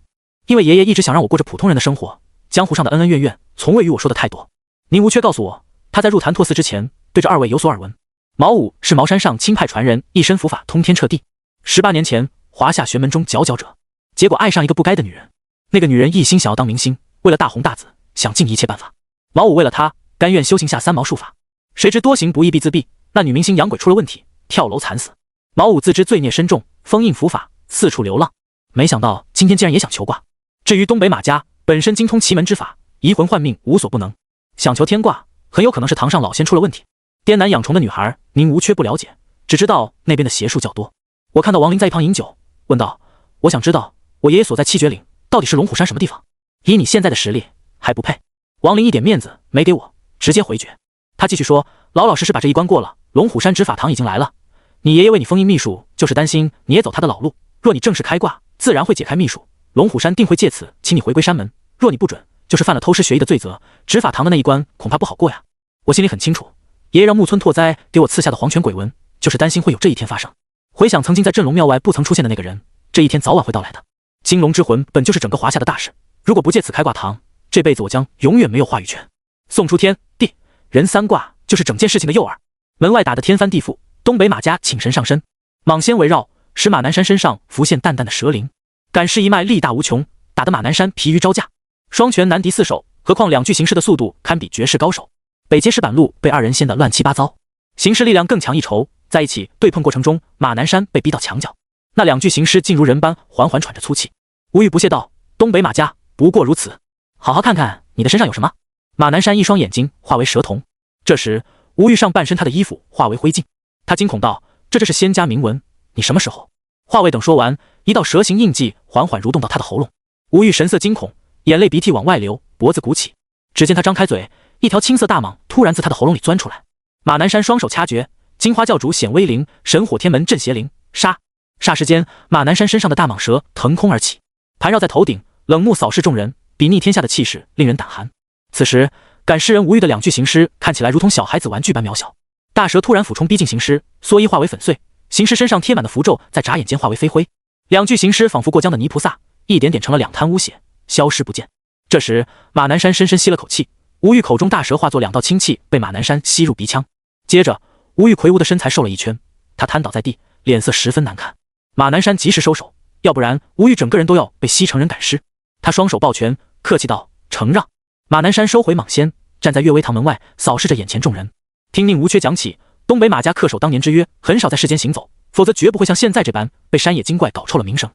因为爷爷一直想让我过着普通人的生活，江湖上的恩恩怨怨从未与我说的太多。宁无缺告诉我，他在入潭拓寺之前对这2位有所耳闻。毛武是茅山上清派传人，一身符法通天彻地，18年前华夏玄门中佼佼者，结果爱上一个不该的女人。那个女人一心想要当明星，为了大红大紫，想尽一切办法。毛武为了她甘愿修行下3毛术法，谁知多行不义必自毙，那女明星养鬼出了问题，跳楼惨死。毛武自知罪孽深重，封印符法四处流浪，没想到今天竟然也想求卦。至于东北马家本身精通奇门之法，移魂换命无所不能，想求天卦，很有可能是堂上老仙出了问题。滇南养虫的女孩，您无缺不了解，只知道那边的邪术较多。我看到王林在一旁饮酒，问道：我想知道我爷爷所在七绝岭到底是龙虎山什么地方？以你现在的实力，还不配。王林一点面子没给我，直接回绝。他继续说：老老实实把这一关过了，龙虎山执法堂已经来了。你爷爷为你封印秘术，就是担心你也走他的老路。若你正式开挂，自然会解开秘术，龙虎山定会借此请你回归山门。若你不准，就是犯了偷师学艺的罪责，执法堂的那一关恐怕不好过呀。我心里很清楚，爷爷让木村拓哉给我赐下的黄泉鬼纹，就是担心会有这一天发生。回想曾经在镇龙庙外不曾出现的那个人，这一天早晚会到来的。金龙之魂本就是整个华夏的大事，如果不借此开挂堂，这辈子我将永远没有话语权。送出天地人三卦，就是整件事情的诱饵。门外打得天翻地覆，东北马家请神上身，蟒仙围绕，使马南山身上浮现淡淡的蛇灵。赶尸一脉力大无穷，打得马南山疲于招架，双拳难敌四手，何况两具行尸的速度堪比绝世高手。北街石板路被二人掀得乱七八糟，行尸力量更强一筹，在一起对碰过程中，马南山被逼到墙角，那两具行尸竟如人般缓缓喘着粗气。吴玉不屑道：东北马家不过如此，好好看看你的身上有什么。马南山一双眼睛化为蛇瞳，这时吴玉上半身他的衣服化为灰烬，他惊恐道：这是仙家铭文，你什么时候？话未等说完，一道蛇形印记缓缓蠕动到他的喉咙。吴玉神色惊恐，眼泪鼻涕往外流，脖子鼓起。只见他张开嘴，一条青色大蟒突然自他的喉咙里钻出来。马南山双手掐诀，金花教主显威灵，神火天门镇邪灵，杀！霎时间，马南山身上的大蟒蛇腾空而起，盘绕在头顶，冷目扫视众人，比逆天下的气势令人胆寒。此时赶尸人吴玉的两具行尸看起来如同小孩子玩具般渺小，大蛇突然俯冲逼近行尸，蓑衣化为粉碎，行尸身上贴满的符咒在眨眼间化为飞灰，两具行尸仿佛过江的泥菩萨，一点点成了两滩污血，消失不见。这时马南山深深吸了口气，吴玉口中大蛇化作两道清气被马南山吸入鼻腔，接着吴玉魁梧的身材瘦了一圈，他瘫倒在地，脸色十分难看。马南山及时收手，要不然吴玉整个人都要被吸成人赶尸。他双手抱拳，客气道：承让。马南山收回蟒仙，站在岳微堂门外扫视着眼前众人。听宁无缺讲起，东北马家恪守当年之约，很少在世间行走，否则绝不会像现在这般被山野精怪搞臭了名声。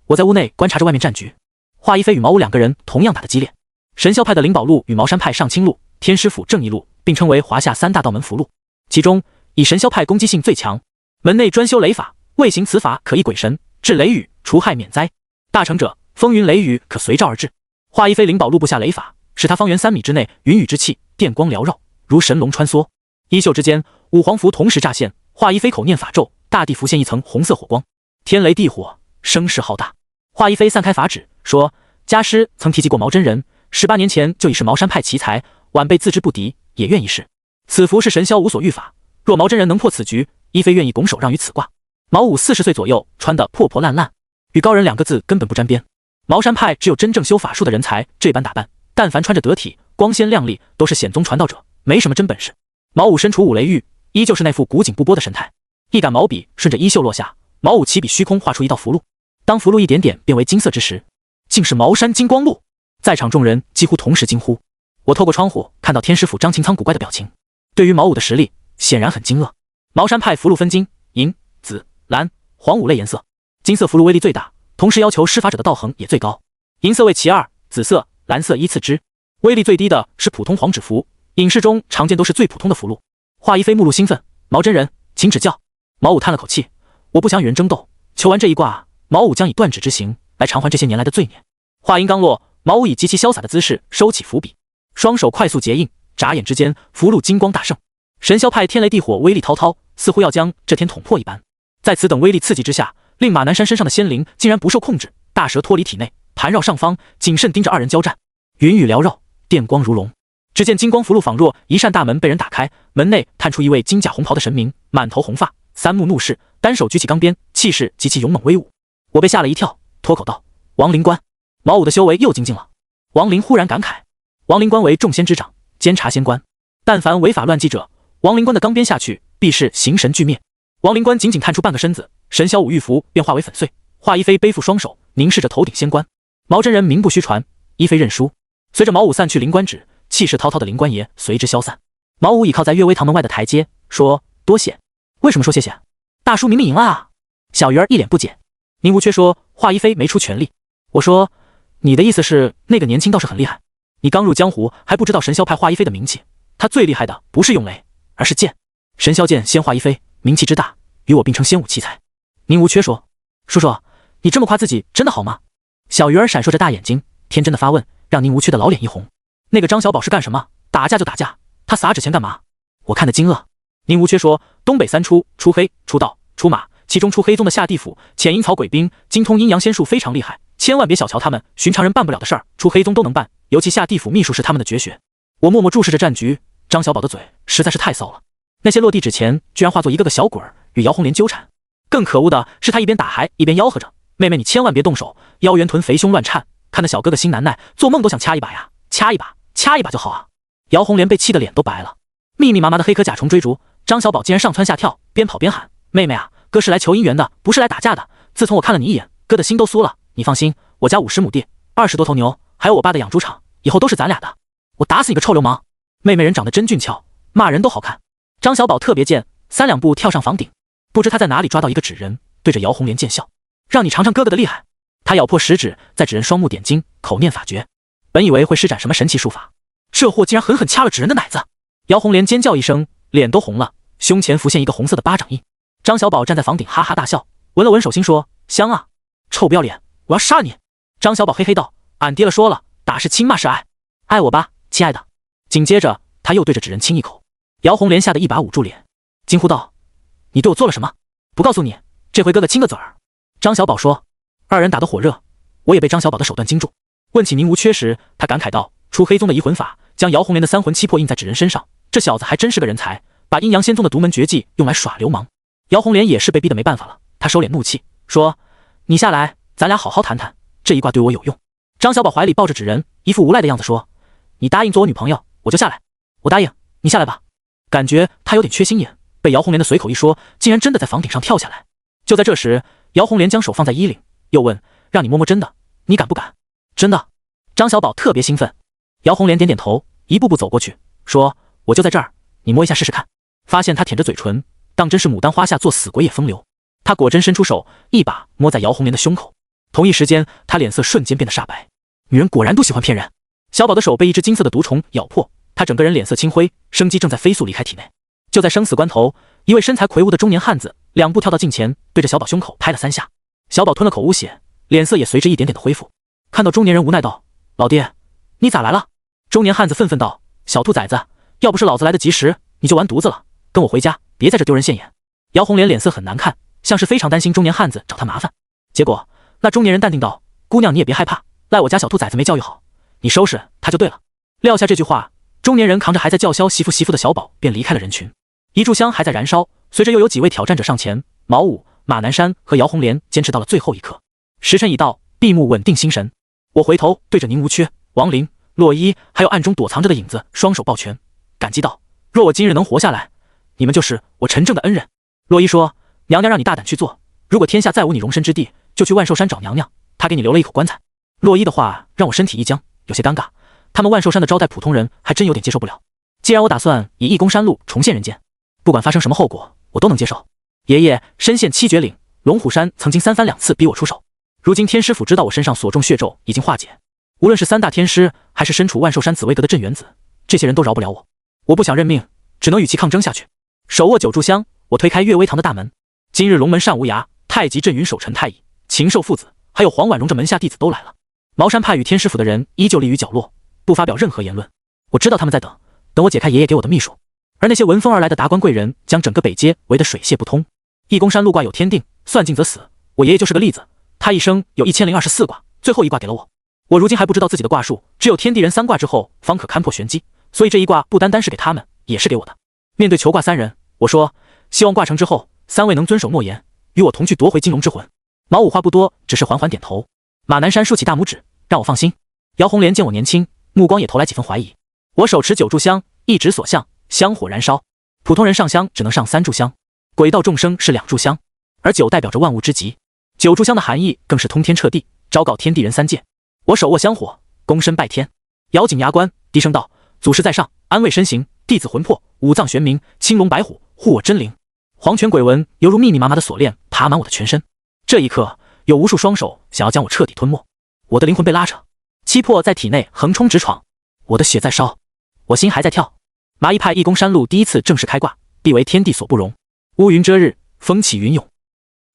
我在屋内观察着外面战局，华一飞与毛武两个人同样打得激烈。神霄派的灵宝路与茅山派上清路、天师府正义路并称为华夏三大道门符路，其中以神霄派攻击性最强，门内专修雷法，未行此法可役鬼神，治雷雨，除害免灾。大成者，风云雷雨可随召而至。华一飞灵宝路布下雷法，使他方圆3米之内云雨之气，电光缭绕，如神龙穿梭。衣袖之间，五黄符同时乍现，华一飞口念法咒，大地浮现一层红色火光，天雷地火，声势浩大。华一飞散开法指，说：家师曾提及过毛真人，18年前就已是茅山派奇才，晚辈自知不敌，也愿一试。此符是神霄无所欲法，若毛真人能破此局，一飞愿意拱手让于此卦。毛武40岁左右，穿得破破烂烂，与高人2个字根本不沾边。茅山派只有真正修法术的人才这般打扮，但凡穿着得体、光鲜亮丽，都是显宗传道者，没什么真本事。毛武身处五雷域，依旧是那副古井不波的神态，一杆毛笔顺着衣袖落下，毛武起笔虚空画出一道符箓，当符箓一点点变为金色之时，竟是茅山金光箓。在场众人几乎同时惊呼。我透过窗户看到天师府张擎苍古怪的表情，对于毛武的实力显然很惊愕。茅山派符箓分金、银、紫、蓝、黄5类颜色，金色符箓威力最大，同时要求施法者的道行也最高，银色为其二，紫色、蓝色依次之。威力最低的是普通黄纸符，影视中常见都是最普通的符箓。华一飞目露兴奋，毛真人请指教。毛武叹了口气，我不想与人争斗，求完这一卦，毛武将以断指之刑来偿还这些年来的罪孽。话音刚落，毛武以极其潇洒的姿势收起符笔，双手快速结印，眨眼之间符箓金光大盛，神霄派天雷地火威力滔滔，似乎要将这天捅破一般。在此等威力刺激之下，令马南山身上的仙灵竟然不受控制，大蛇脱离体内，盘绕上方，谨慎盯着二人交战。云雨缭绕，电光如龙，只见金光符箓仿若一扇大门被人打开，门内探出一位金甲红袍的神明，满头红发，三目怒视，单手举起钢鞭，气势极其勇猛威武。我被吓了一跳，脱口道：王灵官。毛武的修为又精进了。王林忽然感慨，王灵官为众仙之长，监察仙官，但凡违法乱纪者，王灵官的钢鞭下去必是形神俱灭。王灵官仅仅探出半个身子，神霄五玉符便化为粉碎。华一飞背负双手，凝视着头顶仙官。毛真人名不虚传，一飞认输。随着毛武散去灵官指，气势滔滔的灵官爷随之消散。毛武倚靠在岳微堂门外的台阶，说：多谢。为什么说谢谢？大叔明明赢了啊！小鱼儿一脸不解。宁无缺说：华一飞没出全力。我说：你的意思是那个年轻道士很厉害？你刚入江湖还不知道神霄派华一飞的名气，他最厉害的不是用雷，而是剑。神霄剑先华一飞，名气之大，与我并称仙武奇才。宁无缺说：叔叔，你这么夸自己真的好吗？小鱼儿闪烁着大眼睛，天真的发问，让宁无缺的老脸一红。那个张小宝是干什么？打架就打架，他撒纸钱干嘛？我看得惊愕。宁无缺说：东北三出，出黑、出道、出马，其中出黑宗的下地府潜阴曹鬼兵精通阴阳仙术，非常厉害，千万别小瞧他们，寻常人办不了的事儿，出黑宗都能办，尤其下地府秘术是他们的绝学。我默默注视着战局，张小宝的嘴实在是太骚了，那些落地纸钱居然化作一个个小鬼儿与姚红莲纠缠。更可恶的是，他一边打还一边吆喝着：妹妹你千万别动手，腰圆臀肥胸乱颤，看得小哥哥心难耐，做梦都想掐一把呀，掐一把，掐一把就好啊。姚红莲被气得脸都白了。密密麻麻的黑壳甲虫追逐，张小宝竟然上蹿下跳，边跑边喊：妹妹啊，哥是来求姻缘的，不是来打架的，自从我看了你一眼，哥的心都酥了，你放心，我家50亩地，20多头牛，还有我爸的养猪场，以后都是咱俩的，我打死你个臭流氓。妹妹人长得真俊俏，骂人都好看。张小宝特别贱，3两步跳上房顶，不知他在哪里抓到一个纸人，对着姚红莲贱笑：让你尝尝哥哥的厉害。他咬破食指，在纸人双目点睛，口念法诀，本以为会施展什么神奇术法，这货竟然狠狠掐了纸人的奶子。姚红莲尖叫一声，脸都红了，胸前浮现一个红色的巴掌印。张小宝站在房顶哈哈大笑，闻了闻手心说：香啊，臭不要脸，我要杀你。张小宝嘿嘿道：俺爹了说了，打是亲，骂是爱，爱我吧，亲爱的。紧接着他又对着纸人亲一口。姚红莲吓得一把捂住脸，惊呼道：你对我做了什么？不告诉你，这回哥哥亲个嘴儿。张小宝说。二人打得火热，我也被张小宝的手段惊住。问起宁无缺时，他感慨道：出黑宗的移魂法将姚红莲的3魂7魄印在纸人身上，这小子还真是个人才，把阴阳仙宗的独门绝技用来耍流氓。姚红莲也是被逼得没办法了，他收敛怒气说：你下来，咱俩好好谈谈，这一卦对我有用。张小宝怀里抱着纸人，一副无赖的样子说：你答应做我女朋友，我就下来。我答应，你下来吧。感觉他有点缺心眼，被姚红莲的随口一说，竟然真的在房顶上跳下来。就在这时，姚红莲将手放在衣领，又问：让你摸摸真的，你敢不敢？真的。张小宝特别兴奋。姚红莲点点头，一步步走过去，说：我就在这儿，你摸一下试试看。发现他舔着嘴唇，当真是牡丹花下做死鬼也风流。他果真伸出手，一把摸在姚红莲的胸口。同一时间，他脸色瞬间变得煞白。女人果然都喜欢骗人。小宝的手被一只金色的毒虫咬破，他整个人脸色青灰，生机正在飞速离开体内。就在生死关头，一位身材魁梧的中年汉子2步跳到近前，对着小宝胸口拍了3下。小宝吞了口污血，脸色也随着一点点的恢复。看到中年人无奈道：老爹，你咋来了？中年汉子愤愤道：小兔崽子，要不是老子来得及时，你就完犊子了，跟我回家，别在这丢人现眼。姚红莲脸色很难看，像是非常担心中年汉子找他麻烦。结果那中年人淡定道：姑娘你也别害怕，赖我家小兔崽子没教育好，你收拾他就对了。撂下这句话，中年人扛着还在叫嚣媳妇媳妇的小宝便离开了人群。一炷香还在燃烧，随着又有几位挑战者上前，毛武、马南山和姚红莲坚持到了最后一刻。时辰已到，闭目稳定心神。我回头对着宁无缺、王林、洛伊还有暗中躲藏着的影子双手抱拳，感激道：若我今日能活下来，你们就是我陈正的恩人。洛伊说：娘娘让你大胆去做，如果天下再无你容身之地，就去万寿山找娘娘，她给你留了一口棺材。洛伊的话让我身体一僵，有些尴尬，他们万寿山的招待普通人还真有点接受不了。既然我打算以义公山路重现人间，不管发生什么后果我都能接受。爷爷身陷7绝岭，龙虎山曾经3番2次逼我出手，如今天师府知道我身上所中血咒已经化解，无论是3大天师还是身处万寿山紫薇阁的镇元子，这些人都饶不了我。我不想认命，只能与其抗争下去。手握9炷香，我推开岳威堂的大门。今日龙门善无涯、太极镇云守陈太乙、禽兽父子还有黄婉容这门下弟子都来了。茅山派与天师府的人依旧立于角落，不发表任何言论。我知道他们在等我解开爷爷给我的秘术。而那些闻风而来的达官贵人将整个北街围得水泄不通。义公山路卦有天定，算尽则死，我爷爷就是个例子，他一生有1024卦，最后一卦给了我。我如今还不知道自己的卦数，只有天地人3卦之后方可勘破玄机，所以这一卦不单单是给他们，也是给我的。面对求卦3人，我说希望卦成之后3位能遵守诺言，与我同去夺回金龙之魂。毛武话不多，只是缓缓点头。马南山竖起大拇指，让我放心。姚红莲见我年轻，目光也投来几分怀疑。我手持9炷香，一指所向，香火燃烧。普通人上香只能上3炷香，鬼道众生是2炷香，而9代表着万物之极。9炷香的含义更是通天彻地，昭告天地人3界。我手握香火，躬身拜天，咬紧牙关，低声道：祖师在上，安慰身形，弟子魂魄，五脏玄冥，青龙白虎，护我真灵。黄泉鬼纹犹如密密麻麻的锁链爬满我的全身。这一刻，有无数双手想要将我彻底吞没。我的灵魂被拉扯，七魄在体内横冲直闯，我的血在烧，我心还在跳。麻衣派一宫山路第一次正式开挂，必为天地所不容。乌云遮日，风起云涌，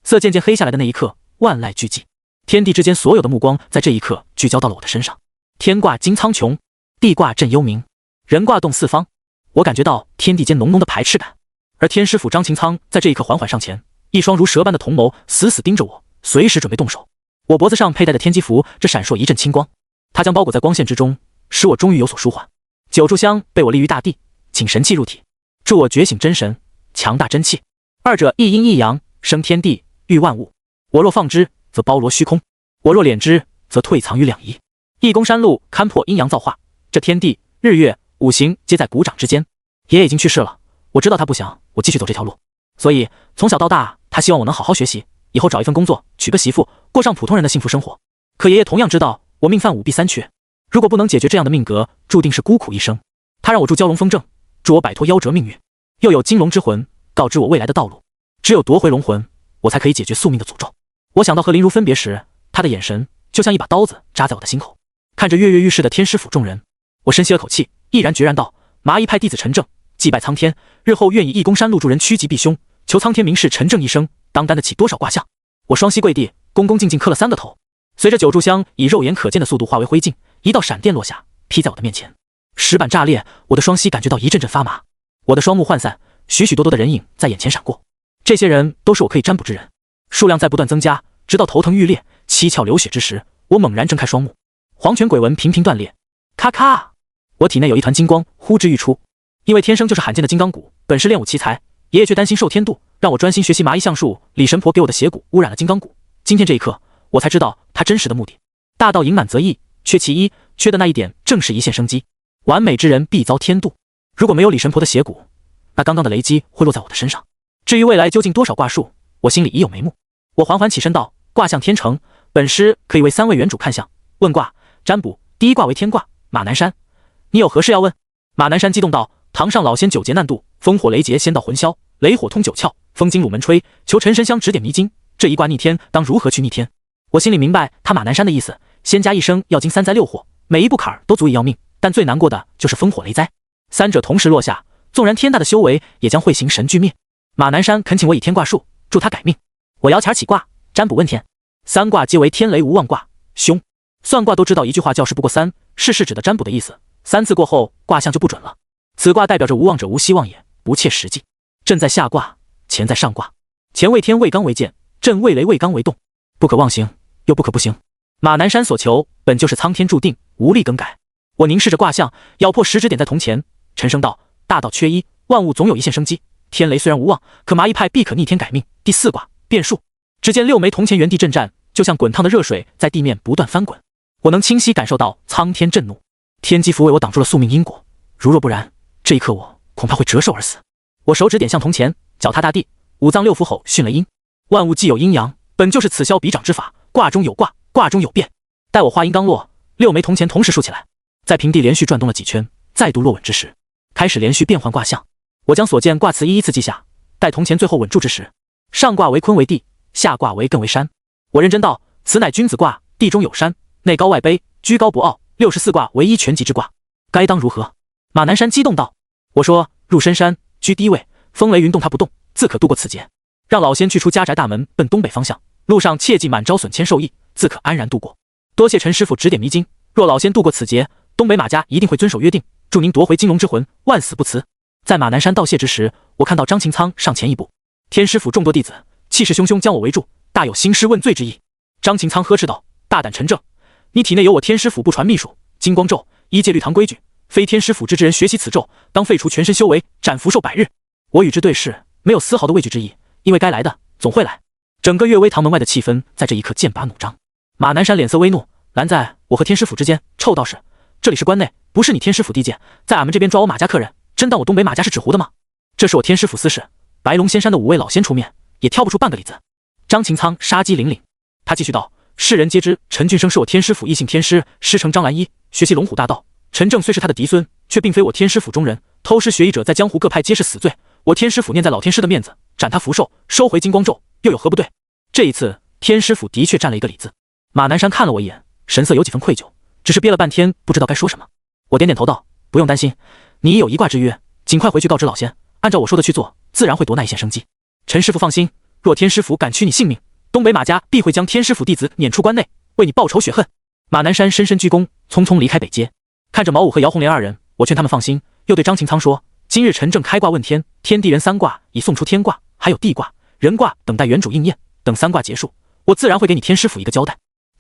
色渐渐黑下来的那一刻，万籁俱寂，天地之间所有的目光在这一刻聚焦到了我的身上。天卦惊苍穹，地卦震幽冥，人卦动四方。我感觉到天地间浓浓的排斥感，而天师府张擎苍在这一刻缓缓上前，一双如蛇般的瞳眸死死盯着我，随时准备动手。我脖子上佩戴的天机符这闪烁一阵青光，它将包裹在光线之中，使我终于有所舒缓。九炷香被我立于大地，请神气入体，助我觉醒真神，强大真气。二者一阴一阳，生天地，育万物。我若放之，则包罗虚空；我若敛之，则退藏于两仪。一宫山路勘破阴阳造化，这天地、日月、五行皆在鼓掌之间。爷爷已经去世了，我知道他不想我继续走这条路，所以从小到大，他希望我能好好学习，以后找一份工作，娶个媳妇，过上普通人的幸福生活。可爷爷同样知道我命犯五弊三缺，如果不能解决这样的命格，注定是孤苦一生。他让我助蛟龙风正，助我摆脱夭折命运，又有金龙之魂告知我未来的道路。只有夺回龙魂，我才可以解决宿命的诅咒。我想到和林如分别时，他的眼神就像一把刀子扎在我的心口。看着跃跃欲试的天师府众人，我深吸了口气，毅然决然道：麻衣派弟子陈正，祭拜苍天，日后愿以一宫山路助人趋吉避凶，求苍天明示陈正一生当担得起多少卦象。我双膝跪地，恭恭敬敬磕了3个头。随着九炷香以肉眼可见的速度化为灰烬，一道闪电落下，劈在我的面前。石板炸裂，我的双膝感觉到一阵阵发麻。我的双目涣散，许许多多的人影在眼前闪过。这些人都是我可以占卜之人，数量在不断增加，直到头疼欲裂、七窍流血之时，我猛然睁开双目，黄泉鬼纹频频断裂。咔咔，我体内有一团金光呼之欲出。因为天生就是罕见的金刚骨，本是练武奇才，爷爷却担心受天妒，让我专心学习麻衣相术。李神婆给我的邪骨污染了金刚骨，今天这一刻，我才知道他真实的目的。大道盈满则溢，缺其一，缺的那一点正是一线生机。完美之人必遭天妒，如果没有李神婆的邪骨，那刚刚的雷击会落在我的身上。至于未来究竟多少卦数，我心里已有眉目。我缓缓起身道：卦象天成，本师可以为3位原主看相、问卦、占卜。第一卦为天卦，马南山，你有何事要问？马南山激动道：堂上老仙9劫难渡，烽火雷劫仙道魂消，雷火通9窍，风金鲁门吹，求陈神香指点迷津。这一卦逆天，当如何去逆天？我心里明白他马南山的意思，仙家一生要经3灾6祸，每一步坎儿都足以要命，但最难过的就是风火雷灾，三者同时落下，纵然天大的修为，也将会形神俱灭。马南山恳请我以天卦术助他改命。我摇钱起卦，占卜问天，3卦皆为天雷无妄卦，凶。算卦都知道一句话叫事不过3，是指的占卜的意思，3次过后卦象就不准了。此卦代表着无妄者无希望也，不切实际。震在下卦，乾在上卦，乾为天，为刚为健，震为雷，为刚为动，不可妄行，又不可不行。马南山所求本就是苍天注定，无力更改。我凝视着卦象，咬破食指点在铜钱，沉声道：大道缺一，万物总有一线生机。天雷虽然无望，可麻衣派必可逆天改命。第4卦变数，只见6枚铜钱原地震颤，就像滚烫的热水在地面不断翻滚。我能清晰感受到苍天震怒，天机符为我挡住了宿命因果，如若不然，这一刻我恐怕会折寿而死。我手指点向铜钱，脚踏大地，五脏六腑吼训了阴。万物既有阴阳，本就是此消彼长之法，卦中有卦，卦中有变。待我话音刚落，6枚铜钱同时竖起来，在平地连续转动了几圈，再度落稳之时，开始连续变换卦象。我将所见卦辞一一次记下，待铜钱最后稳住之时，上卦为坤为地，下卦为艮为山。我认真道：此乃君子卦，地中有山，内高外卑，居高不傲，64卦为一全吉之卦，该当如何？马南山激动道：我说入深山，居低位，风雷云动他不动，自可度过此劫。让老仙去出家宅大门，奔东北方向，路上切忌满招损谦受益，自可安然度过。多谢陈师傅指点迷津，若老仙度过此劫，东北马家一定会遵守约定，祝您夺回金龙之魂，万死不辞。在马南山道谢之时，我看到张擎苍上前一步，天师府众多弟子气势汹汹将我围住，大有兴师问罪之意。张擎苍呵斥道：大胆陈正，你体内有我天师府不传秘术金光咒，依戒律堂规矩，非天师府之人学习此咒，当废除全身修为，斩福寿100日。我与之对视，没有丝毫的畏惧之意，因为该来的总会来。整个岳微堂门外的气氛在这一刻剑拔弩张。马南山脸色微怒，拦在我和天师府之间，臭道士，这里是关内，不是你天师府地界，在俺们这边抓我马家客人，真当我东北马家是纸糊的吗？这是我天师府私事，白龙仙山的5位老仙出面，也挑不出半个理子。张擎苍杀机凛凛，他继续道：世人皆知陈俊生是我天师府异姓天师，师承张兰一，学习龙虎大道。陈正虽是他的嫡孙，却并非我天师府中人，偷师学艺者在江湖各派皆是死罪。我天师府念在老天师的面子，斩他福寿，收回金光咒，又有何不对？这一次天师府的确占了一个理字。马南山看了我一眼，神色有几分愧疚，只是憋了半天不知道该说什么。我点点头道：不用担心，你已有一卦之约，尽快回去告知老仙，按照我说的去做，自然会夺那一线生机。陈师傅放心，若天师府敢取你性命，东北马家必会将天师府弟子撵出关内，为你报仇雪恨。马南山深深鞠躬，匆匆离开北街。看着毛武和姚红莲二人，我劝他们放心，又对张擎苍说：今日陈正开卦问天，天地人三卦已送出天卦，还有地卦、人卦等待原主应验，等三卦结束，我自然会给你天师府一个交代。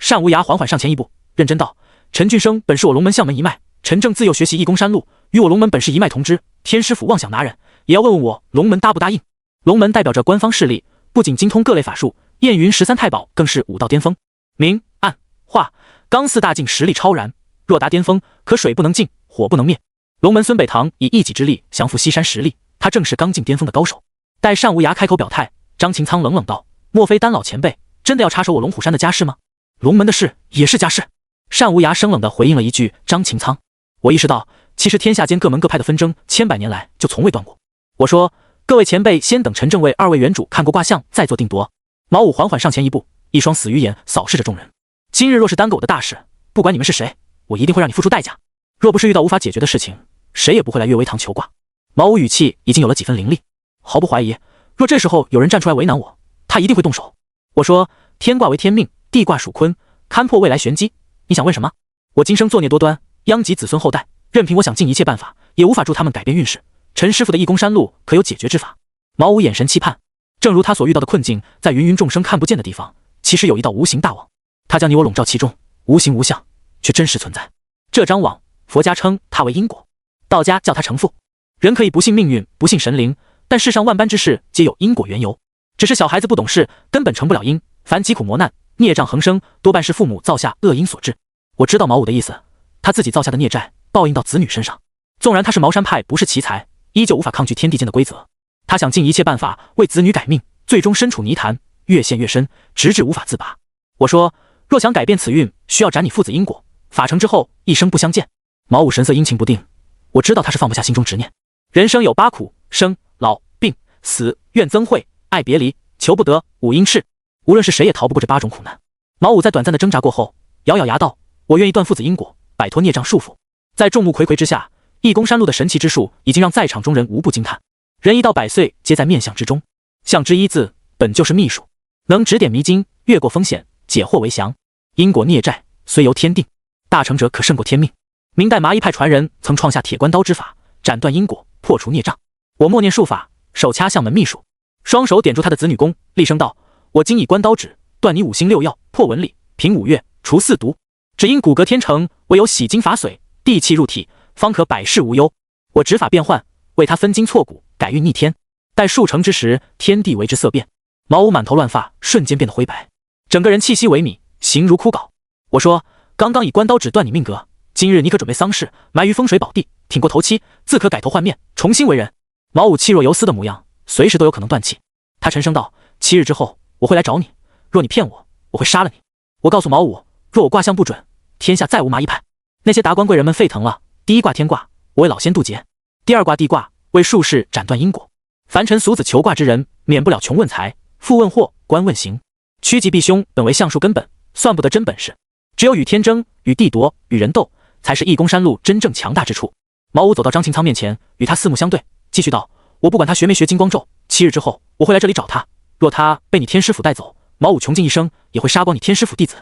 单无涯缓缓上前一步，认真道：陈俊生本是我龙门相门一脉，陈正自幼学习义公山路，与我龙门本是一脉同支，天师府妄想拿人，也要问问我龙门答不答应。龙门代表着官方势力，不仅精通各类法术，燕云13太保更是武道巅峰，明暗化罡四大境实力超然，若达巅峰，可水不能进，火不能灭。龙门孙北堂以一己之力降服西山实力，他正是刚进巅峰的高手。待单无涯开口表态，张擎苍冷冷道：莫非丹老前辈真的要插手我龙虎山的家事吗？龙门的事也是家事。单无涯生冷地回应了一句：张擎苍。我意识到，其实天下间各门各派的纷争千百年来就从未断过。我说：各位前辈先等陈正为二位原主看过卦象再做定夺。毛武缓缓上前一步，一双死鱼眼扫视着众人。今日若是耽搁我的大事，不管你们是谁，我一定会让你付出代价。若不是遇到无法解决的事情，谁也不会来阅微堂求卦。毛武语气已经有了几分凌厉，毫不怀疑，若这时候有人站出来为难我，他一定会动手。我说：天卦为天命，地卦属坤，堪破未来玄机。你想问什么？我今生作孽多端，殃及子孙后代，任凭我想尽一切办法，也无法助他们改变运势。陈师傅的义公山路可有解决之法？毛武眼神期盼，正如他所遇到的困境，在芸芸众生看不见的地方，其实有一道无形大网，他将你我笼罩其中，无形无相，却真实存在。这张网，佛家称它为因果，道家叫它成父。人可以不信命运，不信神灵，但世上万般之事皆有因果缘由。只是小孩子不懂事，根本成不了因，凡疾苦磨难、孽障横生，多半是父母造下恶因所致。我知道毛武的意思，他自己造下的孽债报应到子女身上。纵然他是茅山派，不是奇才，依旧无法抗拒天地间的规则。他想尽一切办法为子女改命，最终身处泥潭，越陷越深，直至无法自拔。我说：若想改变此运，需要斩你父子因果，法成之后一生不相见。毛武神色阴晴不定，我知道他是放不下心中执念。人生有8苦：生、老、病、死、怨憎会、爱别离、求不得、五阴赤。无论是谁也逃不过这8种苦难。毛武在短暂的挣扎过后，咬咬牙道：我愿意断父子因果，摆脱孽障束缚。在众目睽睽之下，义公山路的神奇之术已经让在场中人无不惊叹。人1到100岁，皆在面相之中。相之一字，本就是秘术，能指点迷津，越过风险，解惑为祥。因果孽债虽由天定，大成者可胜过天命。明代麻衣派传人曾创下铁关刀之法，斩断因果，破除孽障。我默念术法，手掐相门秘术，双手点住他的子女宫，厉声道：我今以关刀指断你5星6曜，破纹理，平5岳，除4毒，只因骨骼天成，唯有洗精法水，地气入体，方可百事无忧。我指法变换，为他分筋错骨，改运逆天。待数成之时，天地为之色变。毛武满头乱发，瞬间变得灰白，整个人气息萎靡，形如枯槁。我说：刚刚以关刀指断你命格，今日你可准备丧事，埋于风水宝地，挺过头七，自可改头换面，重新为人。毛武气若游丝的模样，随时都有可能断气。他沉声道：7日之后，我会来找你，若你骗我，我会杀了你。我告诉毛武，若我卦象不准，天下再无麻衣派。那些达官贵人们沸腾了。第一卦天卦，我为老仙渡劫；第二卦地卦，为术士斩断因果。凡尘俗子求卦之人，免不了穷问财，富问祸，官问刑，趋吉避凶，本为相术根本，算不得真本事。只有与天争，与地夺，与人斗，才是义公山路真正强大之处。毛武走到张擎苍面前，与他四目相对，继续道：我不管他学没学金光咒，7日之后，我会来这里找他。若他被你天师府带走，毛武穷尽一生也会杀光你天师府弟子。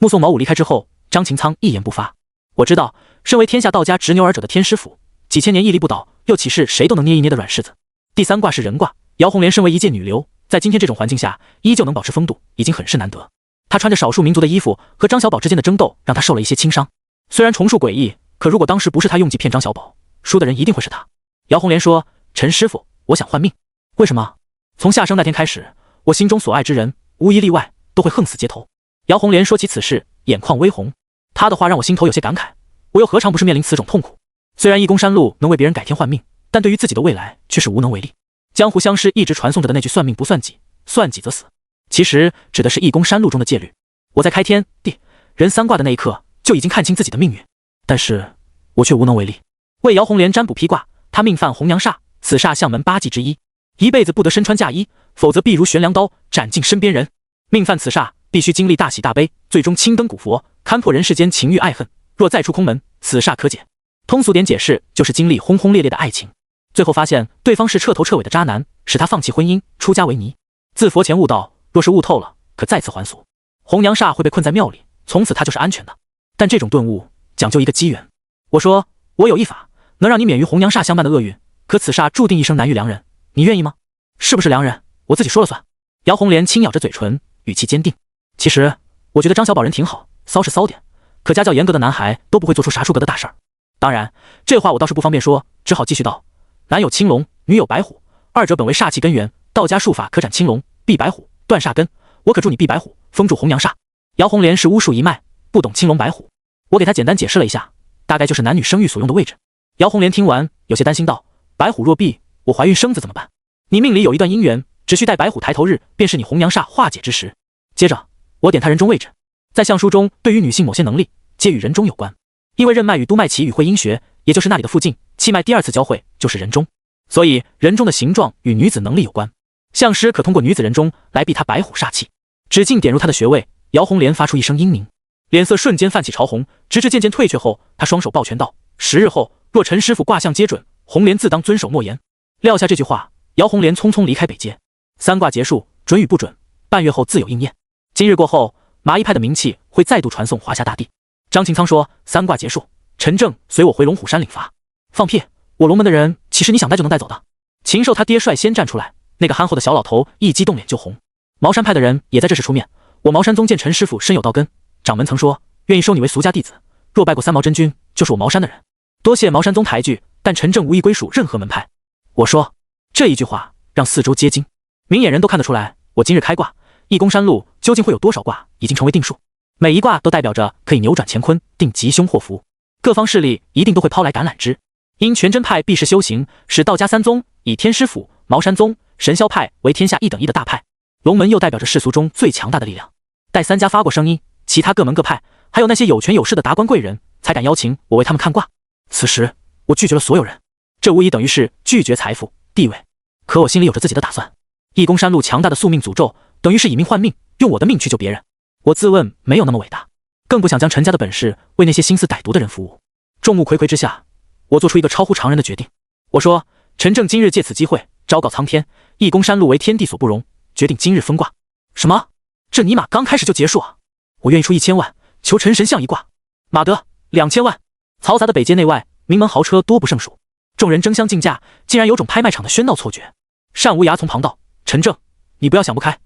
目送毛武离开之后，张擎苍一言不发。我知道，身为天下道家执牛耳者的天师府，几千年屹立不倒，又岂是谁都能捏一捏的软柿子？第3卦是人卦，姚红莲身为一介女流，在今天这种环境下，依旧能保持风度，已经很是难得。她穿着少数民族的衣服，和张小宝之间的争斗，让她受了一些轻伤。虽然重述诡异，可如果当时不是她用计骗张小宝，输的人一定会是她。姚红莲说：陈师傅，我想换命。为什么？从下生那天开始，我心中所爱之人，无一例外都会横死街头。姚红莲说起此事，眼眶微红。她的话让我心头有些感慨，我又何尝不是面临此种痛苦？虽然义公山路能为别人改天换命，但对于自己的未来却是无能为力。江湖相师一直传颂着的那句算命不算己，算己则死，其实指的是义公山路中的戒律。我在开天地人3卦的那一刻就已经看清自己的命运，但是我却无能为力。为姚红莲占卜批卦，她命犯红娘煞，此煞相门8忌之一，一辈子不得身穿嫁衣，否则必如悬梁刀斩尽身边人。命犯此煞，必须经历大喜大悲，最终青灯古佛，勘破人世间情欲爱恨，若再出空门，此煞可解。通俗点解释，就是经历轰轰烈烈的爱情，最后发现对方是彻头彻尾的渣男，使他放弃婚姻，出家为尼。自佛前悟道，若是悟透了，可再次还俗。红娘煞会被困在庙里，从此他就是安全的。但这种顿悟讲究一个机缘。我说，我有一法，能让你免于红娘煞相伴的厄运，可此煞注定一生难遇良人，你愿意吗？是不是良人，我自己说了算。姚红莲轻咬着嘴唇，语气坚定。其实，我觉得张小宝人挺好，骚是骚点，可家教严格的男孩都不会做出啥出格的大事儿。当然，这话我倒是不方便说，只好继续道：男有青龙，女有白虎，二者本为煞气根源，道家术法可斩青龙，避白虎，断煞根。我可助你避白虎，封住红娘煞。姚红莲是巫术一脉，不懂青龙白虎，我给她简单解释了一下，大概就是男女生育所用的位置。姚红莲听完，有些担心道：白虎若避，我怀孕生子怎么办？你命里有一段姻缘，只需待白虎抬头日，便是你红娘煞化解之时。接着，我点她人中位置，在相书中，对于女性某些能力，皆与人中有关。因为任脉与督脉起与会阴穴，也就是那里的附近，气脉第二次交汇就是人中，所以人中的形状与女子能力有关。相师可通过女子人中来避她白虎煞气。指劲点入她的穴位，姚红莲发出一声嘤鸣，脸色瞬间泛起潮红，直至渐渐退却后，她双手抱拳道：10日后，若陈师傅卦象皆准，红莲自当遵守诺言。撂下这句话，姚红莲匆匆离开北街。3卦结束，准与不准，半月后自有应验。今日过后，麻衣派的名气会再度传颂华夏大地。张擎苍说：3卦结束，陈正随我回龙虎山领罚。放屁！我龙门的人，岂是你想带就能带走的？禽兽他爹率先站出来，那个憨厚的小老头一激动脸就红。茅山派的人也在这时出面。我茅山宗见陈师傅深有道根，掌门曾说愿意收你为俗家弟子，若拜过三毛真君，就是我茅山的人。多谢茅山宗抬举，但陈正无意归属任何门派。我说这一句话让四周皆惊，明眼人都看得出来，我今日开卦，义公山路究竟会有多少卦已经成为定数。每一卦都代表着可以扭转乾坤，定吉凶祸福，各方势力一定都会抛来橄榄枝。因全真派避世修行，使道家三宗以天师府、茅山宗、神霄派为天下一等一的大派，龙门又代表着世俗中最强大的力量。待三家发过声音，其他各门各派，还有那些有权有势的达官贵人，才敢邀请我为他们看卦。此时我拒绝了所有人，这无疑等于是拒绝财富、地位。可我心里有着自己的打算。义公山路强大的宿命诅咒，等于是以命换命，用我的命去救别人。我自问没有那么伟大，更不想将陈家的本事为那些心思歹毒的人服务。众目睽睽之下，我做出一个超乎常人的决定。我说，陈正今日借此机会昭告苍天，义公山路为天地所不容，决定今日分卦。什么？这尼玛刚开始就结束啊！我愿意出1000万，求陈神像一卦。马德，2000万！嘈杂的北街内外，名门豪车多不胜数，众人争相竞价，竟然有种拍卖场的喧闹错觉。单无涯从旁道：陈正，你不要想不开，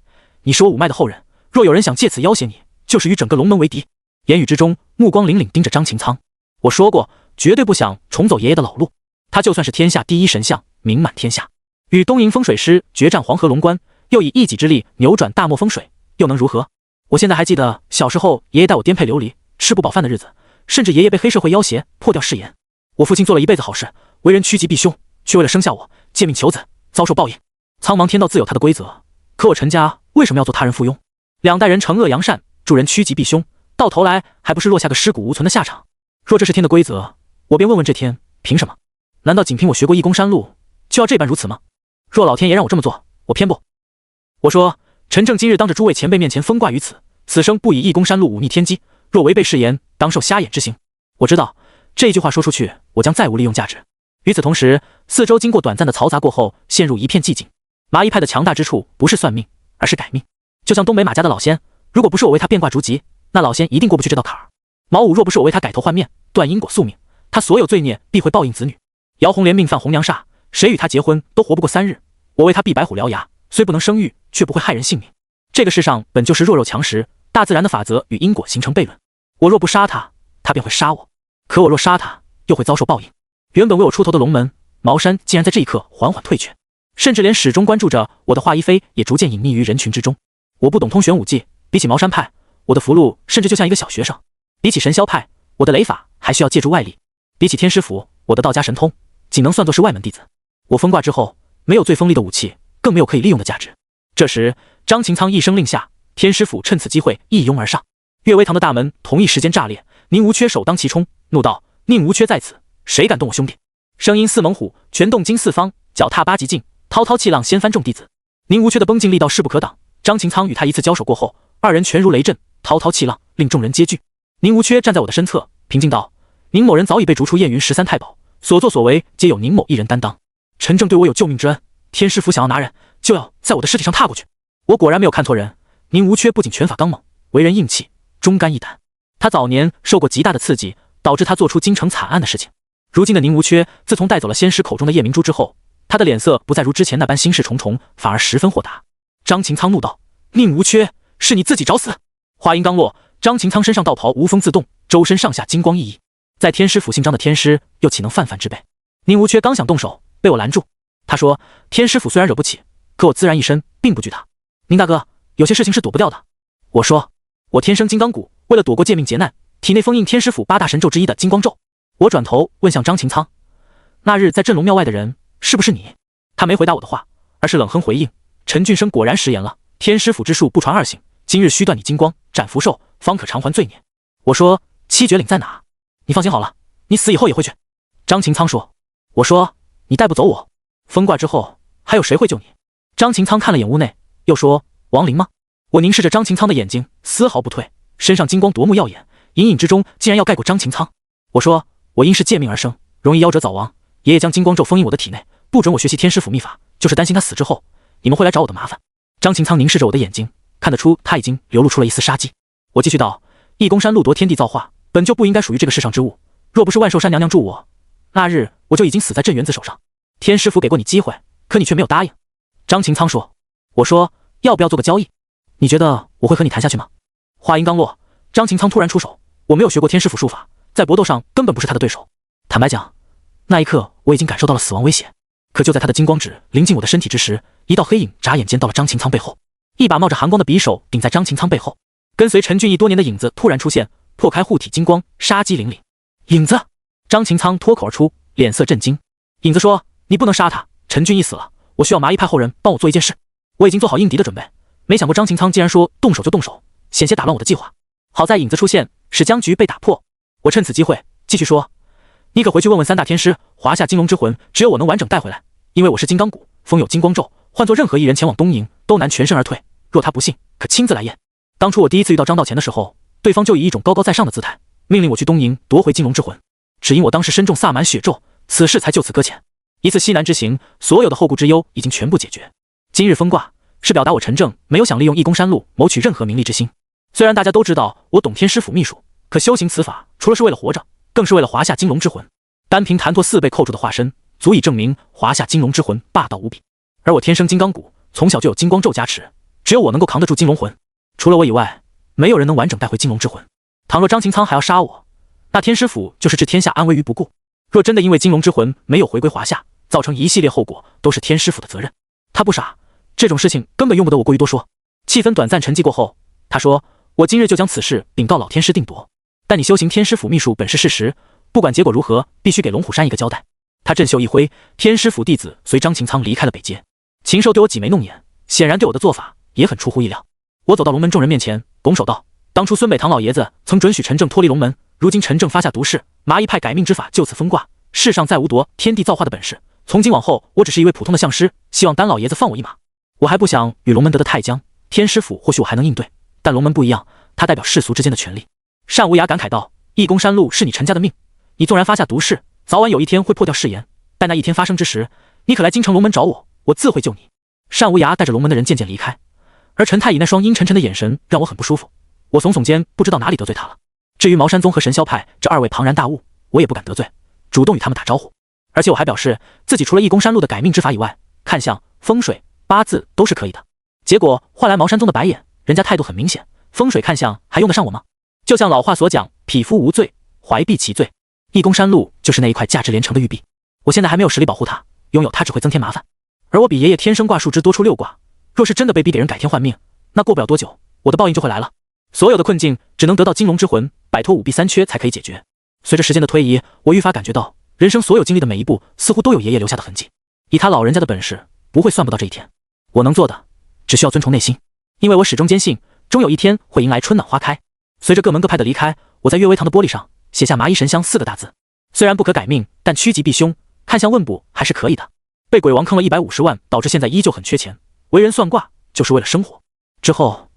你是我五脉的后人，若有人想借此要挟你，就是与整个龙门为敌。言语之中，目光凛凛盯着张擎苍。我说过，绝对不想重走爷爷的老路。他就算是天下第一神像，名满天下，与东瀛风水师决战黄河龙关，又以一己之力扭转大漠风水，又能如何？我现在还记得小时候，爷爷带我颠沛流离，吃不饱饭的日子，甚至爷爷被黑社会要挟，破掉誓言。我父亲做了一辈子好事，为人趋吉避凶，却为了生下我，借命求子，遭受报应。苍茫天道自有他的规则，可我陈家为什么要做他人附庸？2代人惩恶扬善，助人趋吉避凶，到头来还不是落下个尸骨无存的下场？若这是天的规则，我便问问这天，凭什么？难道仅凭我学过义公山路，就要这般如此吗？若老天爷让我这么做，我偏不。我说，陈正今日当着诸位前辈面前封卦于此，此生不以义公山路忤逆天机，若违背誓言，当受瞎眼之刑。我知道这句话说出去，我将再无利用价值。与此同时，四周经过短暂的嘈杂过后，陷入一片寂静。麻衣派的强大之处不是算命，而是改命。就像东北马家的老仙，如果不是我为他变卦逐吉，那老仙一定过不去这道坎儿。毛武若不是我为他改头换面，断因果宿命，他所有罪孽必会报应子女。姚红莲命犯红娘煞，谁与他结婚都活不过3日。我为他避白虎獠牙，虽不能生育，却不会害人性命。这个世上本就是弱肉强食，大自然的法则与因果形成悖论。我若不杀他，他便会杀我；可我若杀他，又会遭受报应。原本为我出头的龙门茅山，竟然在这一刻缓缓退却，甚至连始终关注着我的华一飞也逐渐隐匿于人群之中。我不懂通玄武技，比起茅山派，我的符箓甚至就像一个小学生；比起神霄派，我的雷法还需要借助外力；比起天师府，我的道家神通仅能算作是外门弟子。我封卦之后，没有最锋利的武器，更没有可以利用的价值。这时，张擎苍一声令下，天师府趁此机会一拥而上，岳微堂的大门同一时间炸裂。宁无缺首当其冲，怒道：宁无缺在此，谁敢动我兄弟？声音似猛虎，拳动惊四方，脚踏8极境，滔滔气浪掀翻众弟子。宁无缺的崩劲力道势不可挡，张擎苍与他一次交手过后，2人拳如雷震，滔滔气浪令众人皆惧。宁无缺站在我的身侧，平静道：“宁某人早已被逐出燕云13太保，所作所为皆有宁某一人担当。陈正对我有救命之恩，天师府想要拿人，就要在我的尸体上踏过去。我果然没有看错人。宁无缺不仅拳法刚猛，为人硬气，忠肝义胆。他早年受过极大的刺激，导致他做出京城惨案的事情。如今的宁无缺，自从带走了仙师口中的夜明珠之后，他的脸色不再如之前那般心事重重，反而十分豁达。”张擎苍怒道：“宁无缺，是你自己找死！”话音刚落，张擎苍身上道袍无风自动，周身上下金光熠熠。在天师府姓张的天师，又岂能泛泛之辈？宁无缺刚想动手，被我拦住。他说：“天师府虽然惹不起，可我自然一身并不惧他。宁大哥，有些事情是躲不掉的。”我说：“我天生金刚骨，为了躲过借命劫难，体内封印天师府8大神咒之一的金光咒。”我转头问向张擎苍：“那日在镇龙庙外的人是不是你？”他没回答我的话，而是冷哼回应：“陈俊生果然食言了，天师府之术不传二行，今日须断你金光，斩符寿，方可偿还罪孽。”我说：“七绝岭在哪？你放心好了，你死以后也会去。”张擎苍说：“我说你带不走我，封挂之后还有谁会救你？”张擎苍看了眼屋内，又说：“亡灵吗？”我凝视着张擎苍的眼睛，丝毫不退，身上金光夺目耀眼，隐隐之中竟然要盖过张擎苍。我说：“我因是借命而生，容易夭折早亡，爷爷将金光咒封印我的体内，不准我学习天师府秘法，就是担心他死之后你们会来找我的麻烦。”张擎苍凝视着我的眼睛，看得出他已经流露出了一丝杀机。我继续道：“义公山路夺天地造化，本就不应该属于这个世上之物，若不是万寿山娘娘助我，那日我就已经死在镇元子手上。天师府给过你机会，可你却没有答应。”张擎苍说：“我说要不要做个交易？你觉得我会和你谈下去吗？”话音刚落，张擎苍突然出手。我没有学过天师府术法，在搏斗上根本不是他的对手。坦白讲，那一刻我已经感受到了死亡威胁。可就在他的金光指临近我的身体之时，一道黑影眨眼间到了张擎苍背后，一把冒着寒光的匕首顶在张擎苍背后。跟随陈俊义多年的影子突然出现，破开护体金光，杀机凛凛。影子！张擎苍脱口而出，脸色震惊。影子说：“你不能杀他，陈俊义死了，我需要麻衣派后人帮我做一件事。”我已经做好应敌的准备，没想过张擎苍竟然说动手就动手，险些打乱我的计划。好在影子出现，使僵局被打破。我趁此机会继续说：“你可回去问问3大天师，华夏金龙之魂只有我能完整带回来，因为我是金刚骨，封有金光咒，换做任何一人前往东瀛都难全身而退。若他不信，可亲自来验。”当初我第一次遇到张道乾的时候，对方就以一种高高在上的姿态命令我去东瀛夺回金龙之魂，只因我当时身中萨满血咒，此事才就此搁浅。一次西南之行，所有的后顾之忧已经全部解决。今日封挂是表达我陈正没有想利用义公山路谋取任何名利之心。虽然大家都知道我懂天师府秘术，可修行此法除了是为了活着，更是为了华夏金龙之魂。单凭弹唾4倍扣住的化身，足以证明华夏金龙之魂霸道无比。而我天生金刚骨，从小就有金光咒加持，只有我能够扛得住金龙魂。除了我以外，没有人能完整带回金龙之魂。倘若张擎苍还要杀我，那天师府就是置天下安危于不顾。若真的因为金龙之魂没有回归华夏，造成一系列后果，都是天师府的责任。他不傻，这种事情根本用不得我过于多说。气氛短暂沉寂过后，他说：“我今日就将此事禀告老天师定夺。但你修行天师府秘术本是事实，不管结果如何，必须给龙虎山一个交代。”他振袖一挥，天师府弟子随张擎苍离开了北街。禽兽对我挤眉弄眼，显然对我的做法也很出乎意料。我走到龙门众人面前，拱手道：“当初孙北堂老爷子曾准许陈正脱离龙门，如今陈正发下毒誓，麻衣派改命之法就此封挂，世上再无夺天地造化的本事。从今往后，我只是一位普通的相师，希望丹老爷子放我一马。我还不想与龙门得的太僵，天师府或许我还能应对，但龙门不一样，它代表世俗之间的权利。”单无涯感慨道：“义公山路是你陈家的命，你纵然发下毒誓，早晚有一天会破掉誓言，但那一天发生之时，你可来京城龙门找我，我自会救你。”单无涯带着龙门的人渐渐离开，而陈太乙那双阴沉沉的眼神让我很不舒服。我耸耸肩，不知道哪里得罪他了。至于茅山宗和神霄派这2位庞然大物，我也不敢得罪，主动与他们打招呼。而且我还表示自己除了义公山路的改命之法以外，看相、风水、八字都是可以的。结果换来茅山宗的白眼，人家态度很明显，风水看相还用得上我吗？就像老话所讲，匹夫无罪，怀璧其罪。义公山路就是那一块价值连城的玉璧，我现在还没有实力保护它，拥有它只会增添麻烦。而我比爷爷天生卦数值多出6卦，若是真的被逼给人改天换命，那过不了多久，我的报应就会来了。所有的困境只能得到金龙之魂，摆脱5弊3缺才可以解决。随着时间的推移，我愈发感觉到人生所有经历的每一步似乎都有爷爷留下的痕迹。以他老人家的本事，不会算不到这一天。我能做的只需要遵从内心，因为我始终坚信终有一天会迎来春暖花开。随着各门各派的离开，我在阅微堂的玻璃上写下麻衣神香4个大字。虽然不可改命，但趋吉避凶，看相问卜还是可以的。被鬼王坑了150万，导致现在依旧很缺钱，为人算卦就是为了生活。之后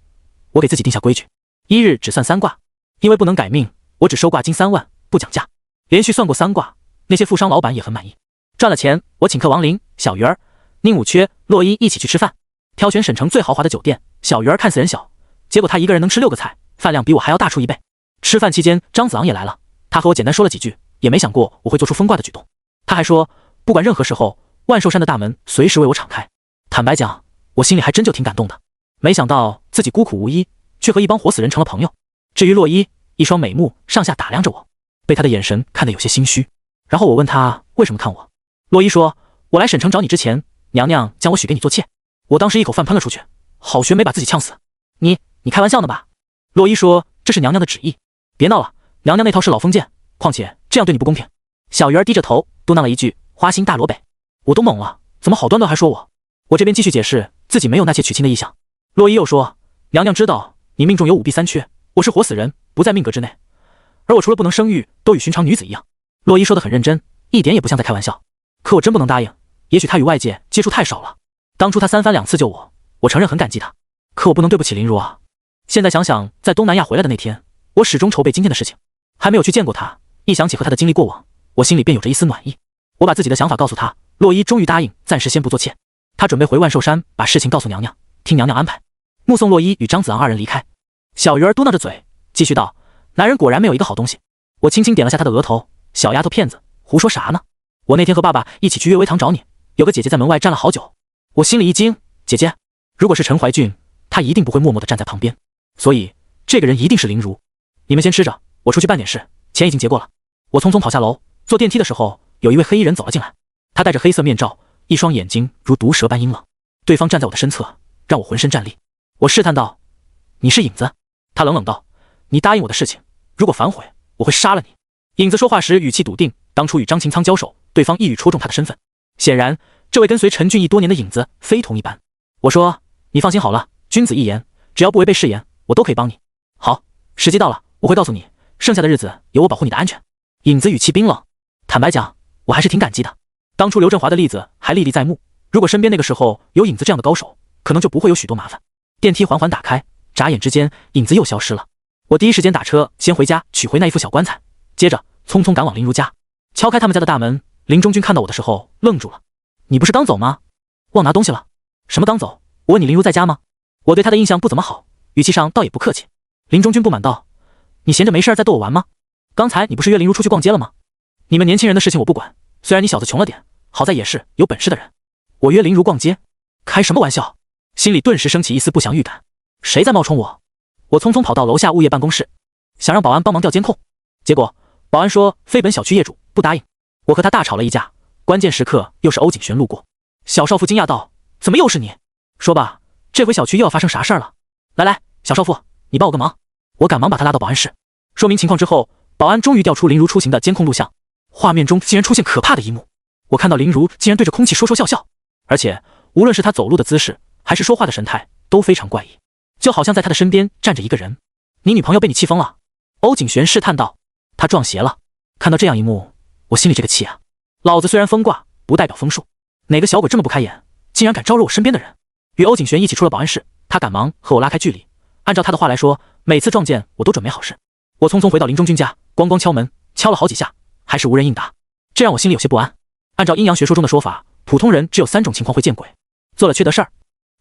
我给自己定下规矩，1日只算3卦，因为不能改命，我只收卦金3万，不讲价。连续算过3卦，那些富商老板也很满意。赚了钱，我请客王林、小鱼儿、宁武缺、洛伊一起去吃饭，挑选省城最豪华的酒店。小鱼儿看似人小，结果他一个人能吃6个菜，饭量比我还要大出1倍。吃饭期间，张子昂也来了，他和我简单说了几句，也没想过我会做出风怪的举动。他还说，不管任何时候，万寿山的大门随时为我敞开。坦白讲，我心里还真就挺感动的。没想到自己孤苦无依，却和一帮活死人成了朋友。至于洛伊，一双美目上下打量着我，被他的眼神看得有些心虚。然后我问他为什么看我，洛伊说，我来省城找你之前，娘娘将我许给你做妾。我当时一口饭喷了出去，好悬没把自己呛死。你开玩笑呢吧？洛伊说，这是娘娘的旨意。别闹了，娘娘那套是老封建，况且这样对你不公平。小鱼儿低着头嘟囔了一句，花心大罗北。我都懵了，怎么好端端还说我？我这边继续解释自己没有纳妾娶亲的意向。洛伊又说，娘娘知道你命中有5弊3缺，我是活死人，不在命格之内，而我除了不能生育，都与寻常女子一样。洛伊说得很认真，一点也不像在开玩笑。可我真不能答应，也许他与外界接触太少了。当初他3番2次救我，我承认很感激他，可我不能对不起林如啊。现在想想，在东南亚回来的那天，我始终筹备今天的事情，还没有去见过他，一想起和他的经历过往，我心里便有着一丝暖意。我把自己的想法告诉他，洛伊终于答应暂时先不做妾，他准备回万寿山把事情告诉娘娘，听娘娘安排。目送洛伊与张子昂2人离开，小鱼儿嘟囔着嘴继续道，男人果然没有一个好东西。我轻轻点了下他的额头，小丫头片子，胡说啥呢？我那天和爸爸一起去悦薇堂找你，有个姐姐在门外站了好久。我心里一惊，姐姐，如果是陈怀俊，他一定不会默默地站在旁边，所以这个人一定是林如。你们先吃着，我出去办点事，钱已经结过了。我匆匆跑下楼，坐电梯的时候，有一位黑衣人走了进来，他戴着黑色面罩，一双眼睛如毒蛇般阴冷。对方站在我的身侧，让我浑身战栗。我试探道，你是影子？他冷冷道，你答应我的事情，如果反悔，我会杀了你。影子说话时语气笃定，当初与张擎苍交手，对方一语戳中他的身份。显然，这位跟随陈俊义多年的影子非同一般。我说，你放心好了，君子一言，只要不违背誓言，我都可以帮你。好，时机到了，我会告诉你，剩下的日子由我保护你的安全。影子语气冰冷。坦白讲，我还是挺感激的。当初刘振华的例子还历历在目，如果身边那个时候有影子这样的高手，可能就不会有许多麻烦。电梯缓缓打开，眨眼之间，影子又消失了。我第一时间打车先回家取回那一副小棺材，接着匆匆赶往林如家。敲开他们家的大门，林中军看到我的时候愣住了。你不是刚走吗？忘拿东西了？什么刚走？我问你林如在家吗？我对他的印象不怎么好，语气上倒也不客气。林中军不满道，你闲着没事在逗我玩吗？刚才你不是约林如出去逛街了吗？你们年轻人的事情我不管，虽然你小子穷了点，好在也是有本事的人。我约林如逛街？开什么玩笑？心里顿时升起一丝不祥预感。谁在冒充我？我匆匆跑到楼下物业办公室，想让保安帮忙调监控，结果保安说非本小区业主，不答应。我和他大吵了一架，关键时刻又是欧景璇路过。小少妇惊讶道，怎么又是你？说吧，这回小区又要发生啥事儿了？来，小少妇，你帮我个忙。我赶忙把他拉到保安室，说明情况之后，保安终于调出林如出行的监控录像。画面中竟然出现可怕的一幕，我看到林如竟然对着空气说说笑笑，而且无论是他走路的姿势还是说话的神态都非常怪异，就好像在他的身边站着一个人。你女朋友被你气疯了？欧景璇试探道。他撞邪了。看到这样一幕，我心里这个气啊！老子虽然风卦，不代表风术，哪个小鬼这么不开眼，竟然敢招惹我身边的人？与欧景璇一起出了保安室，他赶忙和我拉开距离。按照他的话来说，每次撞见我都准备好事。我匆匆回到林中军家，咣咣敲门，敲了好几下，还是无人应答，这让我心里有些不安。按照阴阳学说中的说法，普通人只有3种情况会见鬼：做了缺德事儿，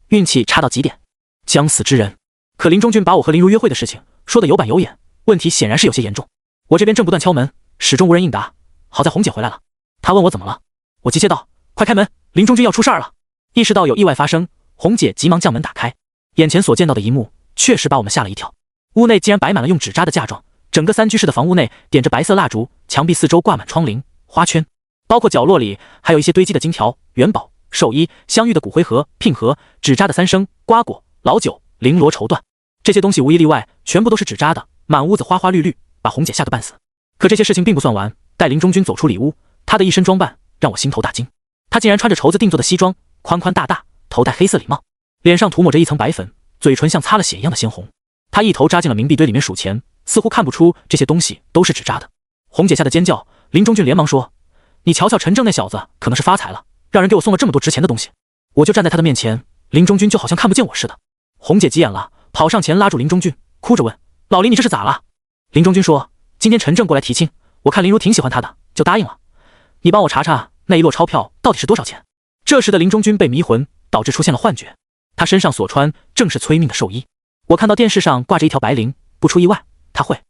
运气差到极点，将死之人。可林中军把我和林如约会的事情说得有板有眼，问题显然是有些严重。我这边正不断敲门，始终无人应答。好在红姐回来了，她问我怎么了，我急切道：快开门，林中军要出事儿了。意识到有意外发生，红姐急忙将门打开。眼前所见到的一幕确实把我们吓了一跳，屋内竟然摆满了用纸扎的架状，整个3居室的房屋内点着白色蜡烛，墙壁四周挂满窗棂、花圈，包括角落里还有一些堆积的金条、元宝、寿衣、镶玉的骨灰盒、聘盒、纸扎的3升、瓜果、老酒、绫罗绸缎，这些东西无一例外全部都是纸扎的，满屋子花花绿绿，把红姐吓个半死。可这些事情并不算完，待林中军走出里屋，他的一身装扮让我心头大惊。他竟然穿着绸子定做的西装，宽宽大大，头戴黑色礼帽，脸上涂抹着一层白粉，嘴唇像擦了血一样的鲜红。他一头扎进了冥币堆里面数钱，似乎看不出这些东西都是纸扎的。红姐吓得尖叫，林中俊连忙说：你瞧瞧陈正那小子可能是发财了，让人给我送了这么多值钱的东西。我就站在他的面前，林中军就好像看不见我似的。红姐急眼了，跑上前拉住林中俊，哭着问：老林你这是咋了？林中军说：今天陈正过来提亲，我看林如挺喜欢他的，就答应了。你帮我查查那一摞钞票到底是多少钱？这时的林中君被迷魂，导致出现了幻觉。他身上所穿正是催命的寿衣。我看到电视上挂着一条白绫，不出意外，他会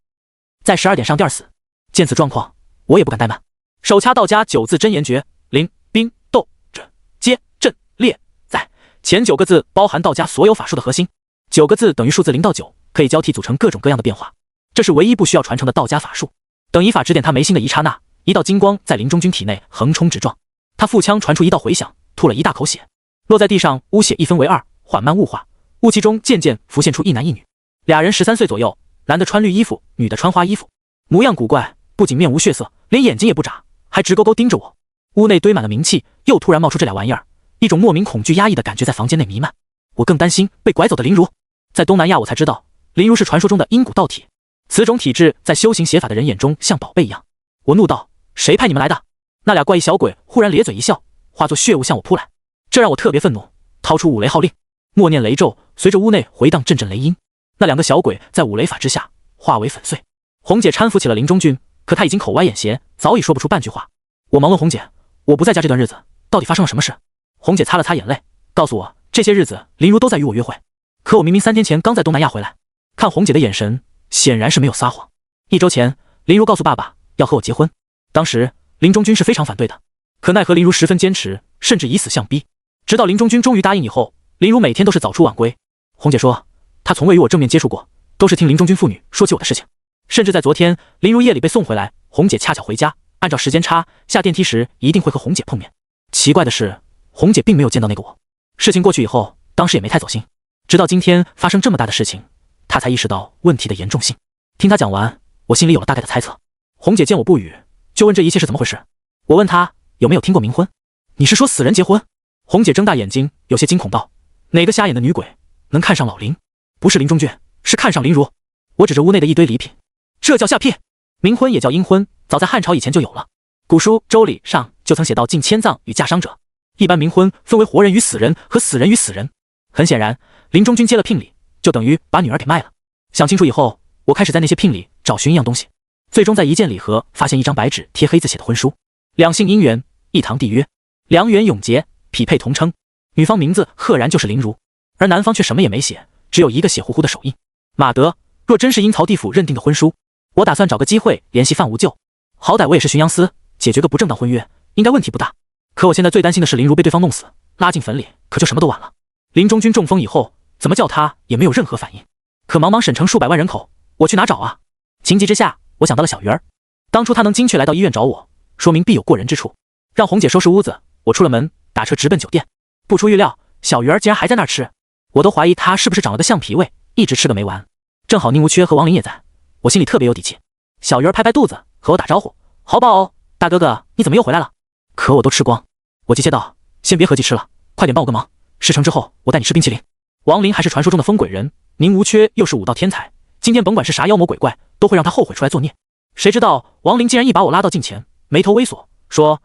在12点上吊死。见此状况，我也不敢怠慢，手掐道家9字真言诀：灵、兵、斗、者、接、震、列、在。前9个字包含道家所有法术的核心，9个字等于数字0到9，可以交替组成各种各样的变化。这是唯一不需要传承的道家法术。等以法指点他眉心的一刹那，一道金光在林中君体内横冲直撞，他腹腔传出一道回响，吐了一大口血，落在地上，污血一分为2，缓慢雾化，雾气中渐渐浮现出一男一女，俩人13岁左右，男的穿绿衣服，女的穿花衣服，模样古怪，不仅面无血色，连眼睛也不眨，还直勾勾盯着我。屋内堆满了冥气，又突然冒出这俩玩意儿，一种莫名恐惧压抑的感觉在房间内弥漫。我更担心被拐走的林如。在东南亚我才知道，林如是传说中的阴骨道体，此种体质在修行邪法的人眼中像宝贝一样。我怒道：谁派你们来的？那俩怪异小鬼忽然咧嘴一笑，化作血雾向我扑来，这让我特别愤怒，掏出五雷号令，默念雷咒，随着屋内回荡阵阵雷音。那两个小鬼在五雷法之下化为粉碎。红姐搀扶起了林中君，可她已经口歪眼斜，早已说不出半句话。我忙问红姐，我不在家这段日子到底发生了什么事？红姐擦了擦眼泪，告诉我这些日子林如都在与我约会，可我明明3天前刚在东南亚回来。看红姐的眼神，显然是没有撒谎。1周前，林如告诉爸爸要和我结婚，当时林中君是非常反对的，可奈何林如十分坚持，甚至以死相逼。直到林中君终于答应以后，林如每天都是早出晚归。红姐说，她从未与我正面接触过，都是听林中君父女说起我的事情。甚至在昨天，林如夜里被送回来，红姐恰巧回家，按照时间差，下电梯时一定会和红姐碰面。奇怪的是，红姐并没有见到那个我。事情过去以后，当时也没太走心，直到今天发生这么大的事情，她才意识到问题的严重性。听她讲完，我心里有了大概的猜测。红姐见我不语，就问这一切是怎么回事。我问她有没有听过冥婚。你是说死人结婚？红姐睁大眼睛，有些惊恐道，哪个瞎眼的女鬼能看上老林？不是林中君，是看上林如。我指着屋内的一堆礼品，这叫下聘。冥婚也叫阴婚，早在汉朝以前就有了。古书《周礼》上就曾写到禁迁葬与嫁伤者。一般冥婚分为活人与死人和死人与死人。很显然，林中君接了聘礼，就等于把女儿给卖了。想清楚以后，我开始在那些聘礼找寻一样东西，最终在一件礼盒发现一张白纸贴黑字写的婚书，两姓姻缘，一堂缔约，良缘永结，匹配同称。女方名字赫然就是林如，而男方却什么也没写，只有一个血乎乎的手印。马德，若真是阴曹地府认定的婚书，我打算找个机会联系范无咎，好歹我也是巡洋司，解决个不正当婚约，应该问题不大。可我现在最担心的是林如被对方弄死，拉进坟里，可就什么都晚了。林中君中风以后，怎么叫他也没有任何反应，可茫茫省城数百万人口，我去哪找啊？情急之下，我想到了小鱼儿，当初他能精确来到医院找我，说明必有过人之处。让红姐收拾屋子，我出了门，打车直奔酒店。不出预料，小鱼儿竟然还在那儿吃，我都怀疑他是不是长了个橡皮胃，一直吃个没完。正好宁无缺和王林也在，我心里特别有底气。小鱼儿拍拍肚子和我打招呼，好饱哦，大哥哥你怎么又回来了？可我都吃光。我急切道，先别合计吃了，快点帮我个忙，事成之后我带你吃冰淇淋。王林还是传说中的疯鬼人，宁无缺又是武道天才，今天甭管是啥妖魔鬼怪，都会让他后悔出来作孽。谁知道王林竟然一把我拉到近前，眉头微锁，说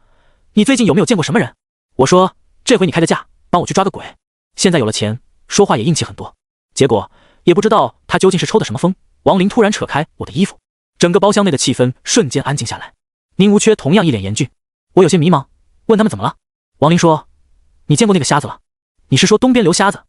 你最近有没有见过什么人？我说这回你开个价，帮我去抓个鬼。现在有了钱，说话也硬气很多。结果也不知道他究竟是抽的什么风，王林突然扯开我的衣服，整个包厢内的气氛瞬间安静下来。宁无缺同样一脸严峻，我有些迷茫，问他们怎么了。王林说，你见过那个瞎子了？你是说东边刘瞎子？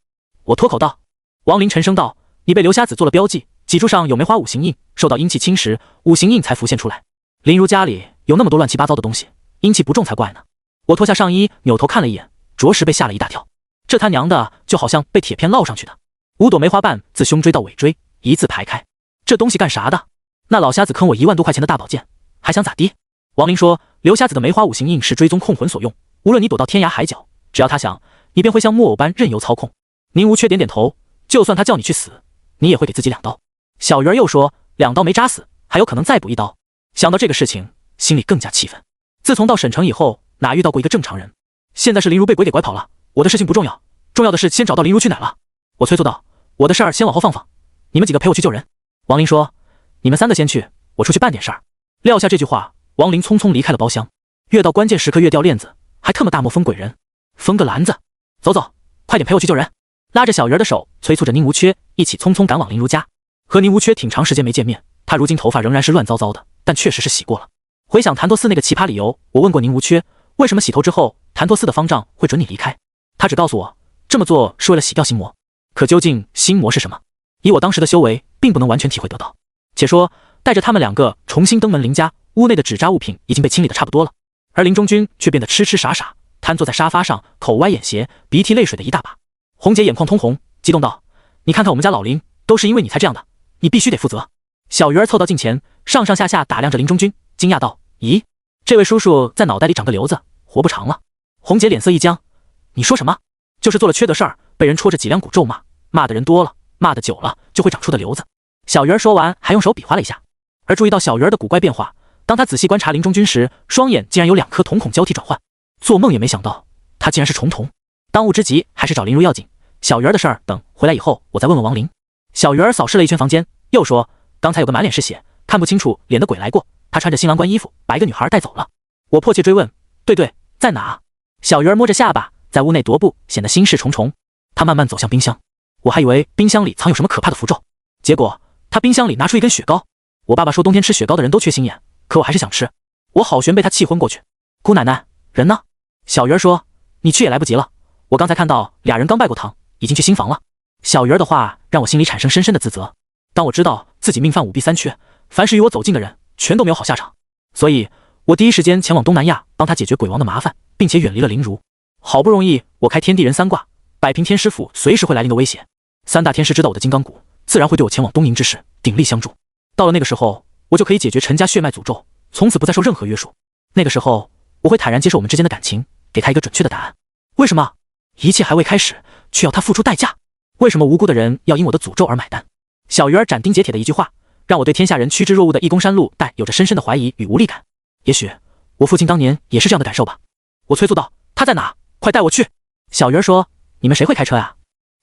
我脱口道。王林沉声道，你被刘瞎子做了标记，脊柱上有梅花五行印，受到阴气侵蚀，五行印才浮现出来。林如家里有那么多乱七八糟的东西，阴气不重才怪呢。我脱下上衣，扭头看了一眼，着实被吓了一大跳。这他娘的就好像被铁片烙上去的，5朵梅花瓣自胸椎到尾椎一字排开，这东西干啥的？那老瞎子坑我1万多块钱的大宝剑，还想咋地？王林说，刘瞎子的梅花五行印是追踪控魂所用，无论你躲到天涯海角，只要他想，你便会像木偶般任由操控。宁无缺点点头，就算他叫你去死，你也会给自己2刀。小鱼儿又说，2刀没扎死，还有可能再补1刀。想到这个事情，心里更加气愤。自从到省城以后，哪遇到过一个正常人？现在是林如被鬼给拐跑了，我的事情不重要，重要的是先找到林如去哪了。我催促道，我的事儿先往后放放，你们几个陪我去救人。王林说，你们3个先去，我出去办点事儿。撂下这句话，王林匆匆离开了包厢。越到关键时刻越掉链子，还特么大魔封鬼人，封个篮子。走走，快点陪我去救人。拉着小鱼儿的手，催促着宁无缺一起匆匆赶往林如家。和宁无缺挺长时间没见面，他如今头发仍然是乱糟糟的，但确实是洗过了。回想谭托斯那个奇葩理由，我问过宁无缺，为什么洗头之后谭托斯的方丈会准你离开？他只告诉我，这么做是为了洗掉心魔。可究竟心魔是什么？以我当时的修为，并不能完全体会得到。且说带着他们2个重新登门林家，屋内的纸扎物品已经被清理得差不多了，而林中君却变得痴痴傻傻，瘫坐在沙发上，口歪眼斜，鼻涕泪水的一大把。红姐眼眶通红，激动道：“你看看我们家老林，都是因为你才这样的，你必须得负责。”小鱼儿凑到近前，上上下下打量着林中君，惊讶道：“咦，这位叔叔在脑袋里长个瘤子，活不长了。”红姐脸色一僵：“你说什么？就是做了缺德事儿，被人戳着脊梁骨咒骂，骂的人多了，骂的久了就会长出的瘤子。”小鱼儿说完，还用手比划了一下。而注意到小鱼儿的古怪变化，当他仔细观察林中君时，双眼竟然有2颗瞳孔交替转换。做梦也没想到，他竟然是重瞳。当务之急还是找林如要紧，小鱼儿的事儿等回来以后我再问问王林。小鱼儿扫视了一圈房间，又说：“刚才有个满脸是血，看不清楚脸的鬼来过，他穿着新郎官衣服，把一个女孩带走了。”我迫切追问：“对，在哪？”小鱼儿摸着下巴，在屋内踱步，显得心事重重。他慢慢走向冰箱，我还以为冰箱里藏有什么可怕的符咒，结果他冰箱里拿出一根雪糕。我爸爸说冬天吃雪糕的人都缺心眼，可我还是想吃。我好悬被他气昏过去。姑奶奶，人呢？小鱼儿说：“你去也来不及了，我刚才看到俩人刚拜过堂，已经去新房了。”小鱼儿的话让我心里产生深深的自责。当我知道自己命犯5弊3缺，凡是与我走近的人全都没有好下场，所以我第一时间前往东南亚帮他解决鬼王的麻烦，并且远离了林如。好不容易我开天地人3卦，摆平天师府随时会来临的威胁。3大天师知道我的金刚骨，自然会对我前往东瀛之事鼎力相助。到了那个时候，我就可以解决陈家血脉诅咒，从此不再受任何约束。那个时候，我会坦然接受我们之间的感情，给他一个准确的答案。为什么一切还未开始，却要他付出代价？为什么无辜的人要因我的诅咒而买单？小鱼儿斩钉截铁的一句话，让我对天下人趋之若鹜的义公山路带有着深深的怀疑与无力感。也许我父亲当年也是这样的感受吧。我催促道：“他在哪？快带我去！”小鱼儿说：“你们谁会开车呀？”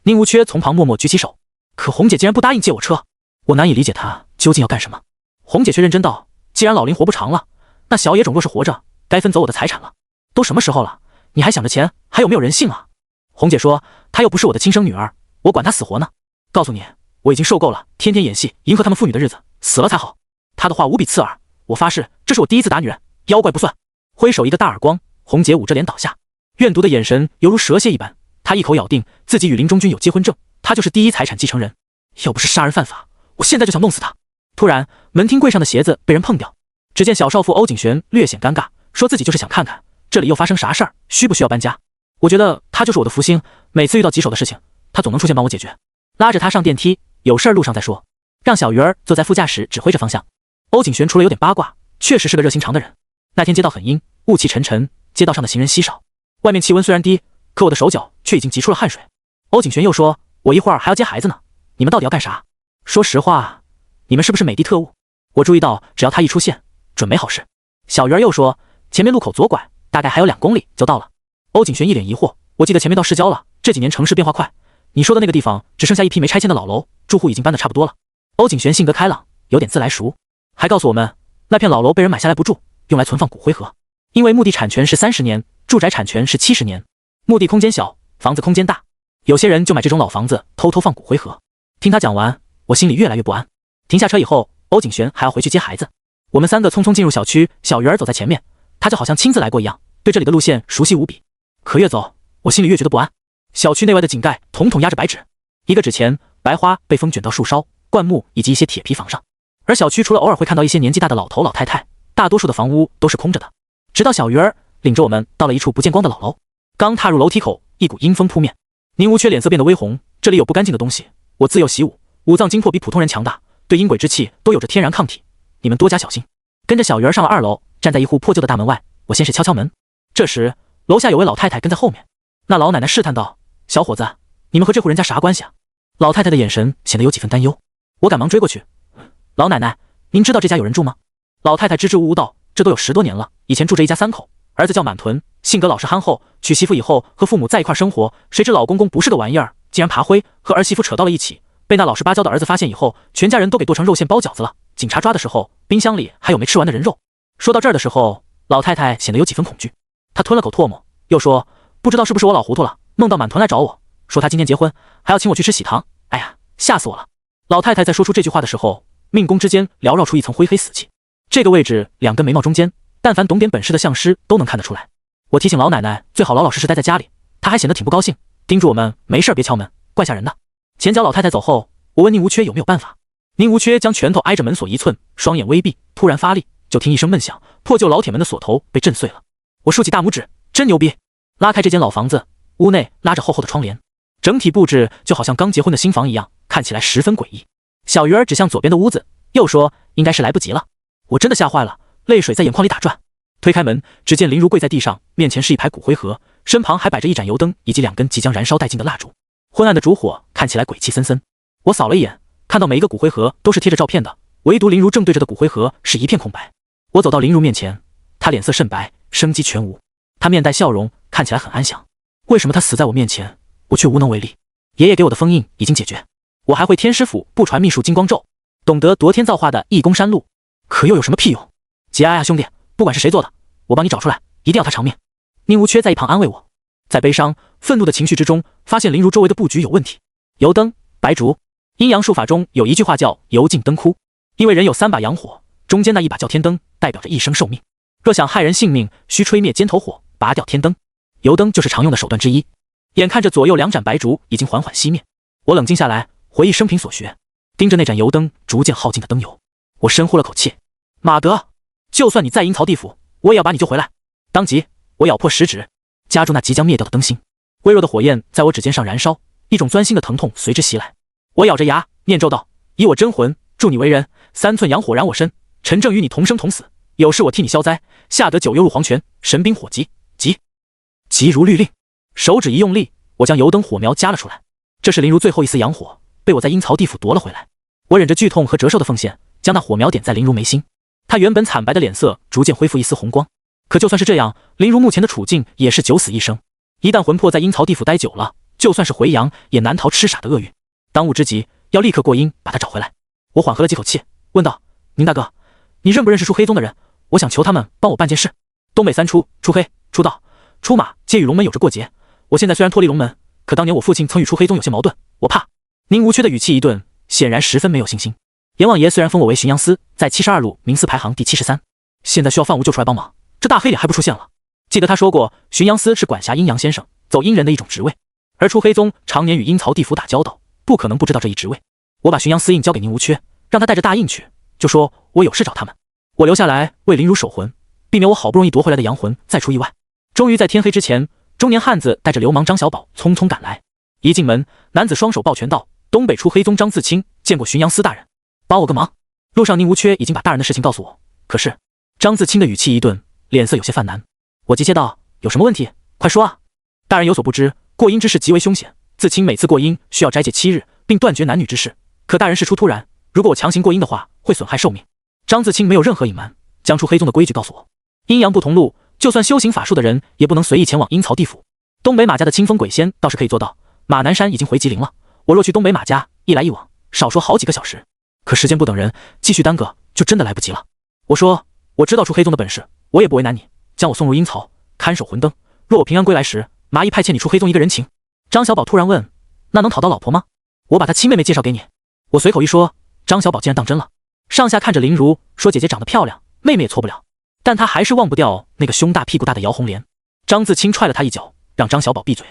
宁无缺从旁默默举起手，可红姐竟然不答应借我车，我难以理解她究竟要干什么。红姐却认真道：“既然老林活不长了，那小野种若是活着，该分走我的财产了。都什么时候了，你还想着钱，还有没有人性啊？”红姐说：“她又不是我的亲生女儿，我管她死活呢。告诉你，我已经受够了天天演戏迎合他们妇女的日子，死了才好。”她的话无比刺耳，我发誓这是我第一次打女人，妖怪不算。挥手一个大耳光，红姐捂着脸倒下，怨毒的眼神犹如蛇蝎一般。她一口咬定自己与林中君有结婚证，她就是第一财产继承人。要不是杀人犯法，我现在就想弄死他。突然，门厅柜上的鞋子被人碰掉，只见小少妇欧景璇略显尴尬，说自己就是想看看这里又发生啥事儿，需不需要搬家。我觉得他就是我的福星，每次遇到棘手的事情，他总能出现帮我解决。拉着他上电梯，有事儿路上再说，让小鱼儿坐在副驾驶指挥着方向。欧景璇除了有点八卦，确实是个热心肠的人。那天街道很阴，雾气沉沉，街道上的行人稀少，外面气温虽然低，可我的手脚却已经急出了汗水。欧景璇又说：“我一会儿还要接孩子呢，你们到底要干啥？说实话，你们是不是美的特务？”我注意到，只要他一出现，准没好事。小鱼儿又说：“前面路口左拐，大概还有2公里就到了。”欧景璇一脸疑惑：“我记得前面到市郊了，这几年城市变化快，你说的那个地方只剩下一批没拆迁的老楼，住户已经搬得差不多了。”欧景璇性格开朗，有点自来熟，还告诉我们那片老楼被人买下来不住，用来存放骨灰盒，因为墓地产权是30年，住宅产权是70年。墓地空间小，房子空间大，有些人就买这种老房子偷偷放骨灰盒。听他讲完，我心里越来越不安。停下车以后，欧景璇还要回去接孩子，我们3个匆匆进入小区，小鱼儿走在前面，他就好像亲自来过一样，对这里的路线熟悉无比。可越走，我心里越觉得不安。小区内外的井盖统统压着白纸，一个纸钱，白花被风卷到树梢、灌木以及一些铁皮房上。而小区除了偶尔会看到一些年纪大的老头老太太，大多数的房屋都是空着的。直到小鱼儿领着我们到了一处不见光的老楼，刚踏入楼梯口，一股阴风扑面。宁无缺脸色变得微红，这里有不干净的东西，我自幼习武，五脏精魄比普通人强大，对阴鬼之气都有着天然抗体，你们多加小心。跟着小鱼儿上了2楼，站在一户破旧的大门外，我先是敲敲门。这时楼下有位老太太跟在后面，那老奶奶试探道：“小伙子，你们和这户人家啥关系啊？”老太太的眼神显得有几分担忧，我赶忙追过去：“老奶奶，您知道这家有人住吗？”老太太支支吾吾道：“这都有10多年了，以前住着一家3口，儿子叫满屯，性格老实憨厚，娶媳妇以后和父母在一块生活，谁知老公公不是个玩意儿，竟然爬灰和儿媳妇扯到了一起，被那老实巴交的儿子发现以后，全家人都给剁成肉馅包饺子了。警察抓的时候，冰箱里还有没吃完的人肉。”说到这儿的时候，老太太显得有几分恐惧，她吞了口唾沫，又说：“不知道是不是我老糊涂了，梦到满屯来找我，说他今年结婚，还要请我去吃喜糖。哎呀，吓死我了！”老太太在说出这句话的时候，命宫之间缭绕出一层灰黑死气。这个位置2根眉毛中间，但凡懂点本事的相师都能看得出来。我提醒老奶奶最好老老实实待在家里，她还显得挺不高兴，叮嘱我们没事别敲门，怪吓人的。前脚老太太走后，我问宁无缺有没有办法。宁无缺将拳头挨着门锁1寸，双眼微闭，突然发力，就听一声闷响，破旧老铁门的锁头被震碎了。我竖起大拇指，真牛逼！拉开这间老房子，屋内拉着厚厚的窗帘，整体布置就好像刚结婚的新房一样，看起来十分诡异。小鱼儿指向左边的屋子，又说应该是来不及了。我真的吓坏了，泪水在眼眶里打转。推开门，只见林如跪在地上，面前是一排骨灰盒，身旁还摆着一盏油灯以及2根即将燃烧殆尽的蜡烛。昏暗的烛火看起来鬼气森森。我扫了一眼，看到每一个骨灰盒都是贴着照片的，唯独林如正对着的骨灰盒是一片空白。我走到林如面前，她脸色甚白，生机全无。她面带笑容，看起来很安详。为什么她死在我面前，我却无能为力？爷爷给我的封印已经解决，我还会天师府不传秘术金光咒，懂得夺天造化的易攻山路，可又有什么屁用？节哀啊兄弟，不管是谁做的，我帮你找出来，一定要他偿命。宁无缺在一旁安慰我。在悲伤、愤怒的情绪之中，发现林如周围的布局有问题。油灯、白烛，阴阳术法中有一句话叫油尽灯枯，因为人有3把阳火，中间那一把叫天灯，代表着一生寿命。若想害人性命，需吹灭尖头火，拔掉天灯。油灯就是常用的手段之一。眼看着左右2盏白烛已经缓缓熄灭，我冷静下来，回忆生平所学，盯着那盏油灯逐渐耗尽的灯油，我深呼了口气。马德，就算你在阴曹地府，我也要把你救回来。当即，我咬破食指，夹住那即将灭掉的灯芯。微弱的火焰在我指尖上燃烧，一种钻心的疼痛随之袭来。我咬着牙，念咒道：以我真魂，助你为人，3寸阳火燃我身，陈正与你同生同死，有事我替你消灾，下得九幽入黄泉，神兵火急，急如律令。手指一用力，我将油灯火苗夹了出来。这是林如最后一丝阳火，被我在阴曹地府夺了回来。我忍着剧痛和折寿的奉献，将那火苗点在林如眉心。她原本惨白的脸色逐渐恢复一丝红光。可就算是这样，林如目前的处境也是九死一生。一旦魂魄在阴曹地府待久了，就算是回阳，也难逃痴傻的厄运。当务之急，要立刻过阴把她找回来。我缓和了几口气，问道：宁大哥，你认不认识出黑宗的人？我想求他们帮我办件事。东北3出，出黑、出道、出马皆与龙门有着过节。我现在虽然脱离龙门，可当年我父亲曾与出黑宗有些矛盾，我怕。宁无缺的语气一顿，显然十分没有信心。阎王爷虽然封我为巡阳司，在72路名次排行第73，现在需要范无救出来帮忙，这大黑脸还不出现了？记得他说过，巡阳司是管辖阴阳先生，走阴人的一种职位，而出黑宗常年与阴曹地府打交道，不可能不知道这一职位。我把巡阳司印交给宁无缺，让他带着大印去，就说我有事找他们，我留下来为林如守魂，避免我好不容易夺回来的阳魂再出意外。终于在天黑之前，中年汉子带着流氓张小宝匆匆赶来。一进门，男子双手抱拳道：东北出黑宗张自清，见过巡阳司大人，帮我个忙。路上宁无缺已经把大人的事情告诉我，可是张自清的语气一顿，脸色有些犯难。我急切道：有什么问题？快说啊！大人有所不知，过阴之事极为凶险，自清每次过阴需要斋戒7日，并断绝男女之事。可大人事出突然，如果我强行过阴的话，会损害寿命。张自清没有任何隐瞒，将出黑宗的规矩告诉我。阴阳不同路，就算修行法术的人也不能随意前往阴曹地府。东北马家的清风鬼仙倒是可以做到，马南山已经回吉林了，我若去东北马家，一来一往，少说好几个小时。可时间不等人，继续耽搁就真的来不及了。我说，我知道出黑宗的本事，我也不为难你，将我送入阴曹，看守魂灯。若我平安归来时，麻衣派欠你出黑宗一个人情。张小宝突然问：那能讨到老婆吗？我把他亲妹妹介绍给你。我随口一说，张小宝竟然当真了，上下看着林如，说姐姐长得漂亮，妹妹也错不了，但他还是忘不掉那个胸大屁股大的姚红莲。张自清踹了他一脚，让张小宝闭嘴。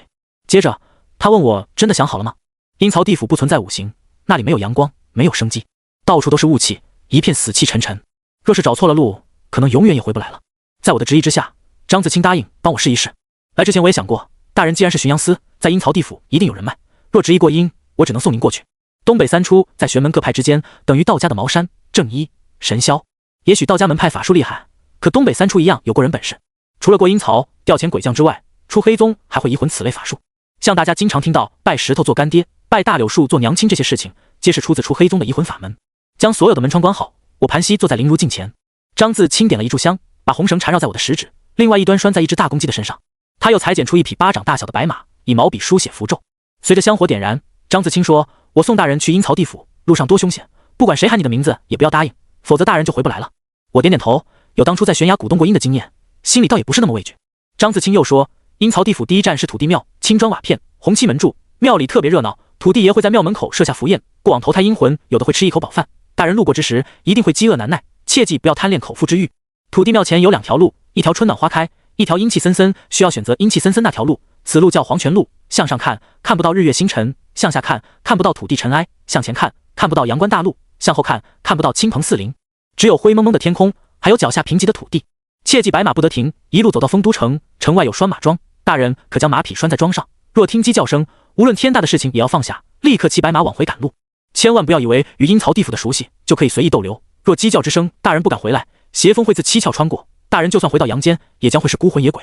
接着他问我真的想好了吗？阴曹地府不存在五行，那里没有阳光，没有生机，到处都是雾气，一片死气沉沉。若是找错了路，可能永远也回不来了。在我的执意之下，张自清答应帮我试一试。来之前我也想过，大人既然是巡阳司，在阴曹地府一定有人脉，若执意过阴，我只能送您过去。东北3出在玄门各派之间，等于道家的茅山、正一、神霄。也许道家门派法术厉害，可东北3出一样有过人本事。除了过阴曹、调遣鬼将之外，出黑宗还会移魂此类法术。像大家经常听到拜石头做干爹、拜大柳树做娘亲这些事情，皆是出自出黑宗的移魂法门。将所有的门窗关好，我盘膝坐在林如镜前。张自清点了一炷香，把红绳缠绕在我的食指，另外一端拴在一只大公鸡的身上。他又裁剪出一匹巴掌大小的白马，以毛笔书写符咒。随着香火点燃，张自清说：我送大人去阴曹地府，路上多凶险，不管谁喊你的名字也不要答应，否则大人就回不来了。我点点头，有当初在悬崖鼓动过阴的经验，心里倒也不是那么畏惧。张自清又说：阴曹地府第一站是土地庙，青砖瓦片，红漆门柱，庙里特别热闹，土地爷会在庙门口设下符宴，过往投胎阴魂有的会吃一口饱饭，大人路过之时一定会饥饿难耐，切记不要贪恋口腹之欲。土地庙前有2条路，一条春暖花开，一条阴气森森，需要选择阴气森森那条路。此路叫黄泉路，向上看看不到日月星辰，向下看看不到土地尘埃，向前看看不到阳关大路，向后看看不到青蓬四邻，只有灰蒙蒙的天空，还有脚下贫瘠的土地。切记白马不得停，一路走到丰都城，城外有拴马桩，大人可将马匹拴在桩上，若听鸡叫声，无论天大的事情也要放下，立刻骑白马往回赶路。千万不要以为与阴曹地府的熟悉就可以随意逗留，若鸡叫之声大人不敢回来，邪风会自七窍穿过，大人就算回到阳间，也将会是孤魂野鬼。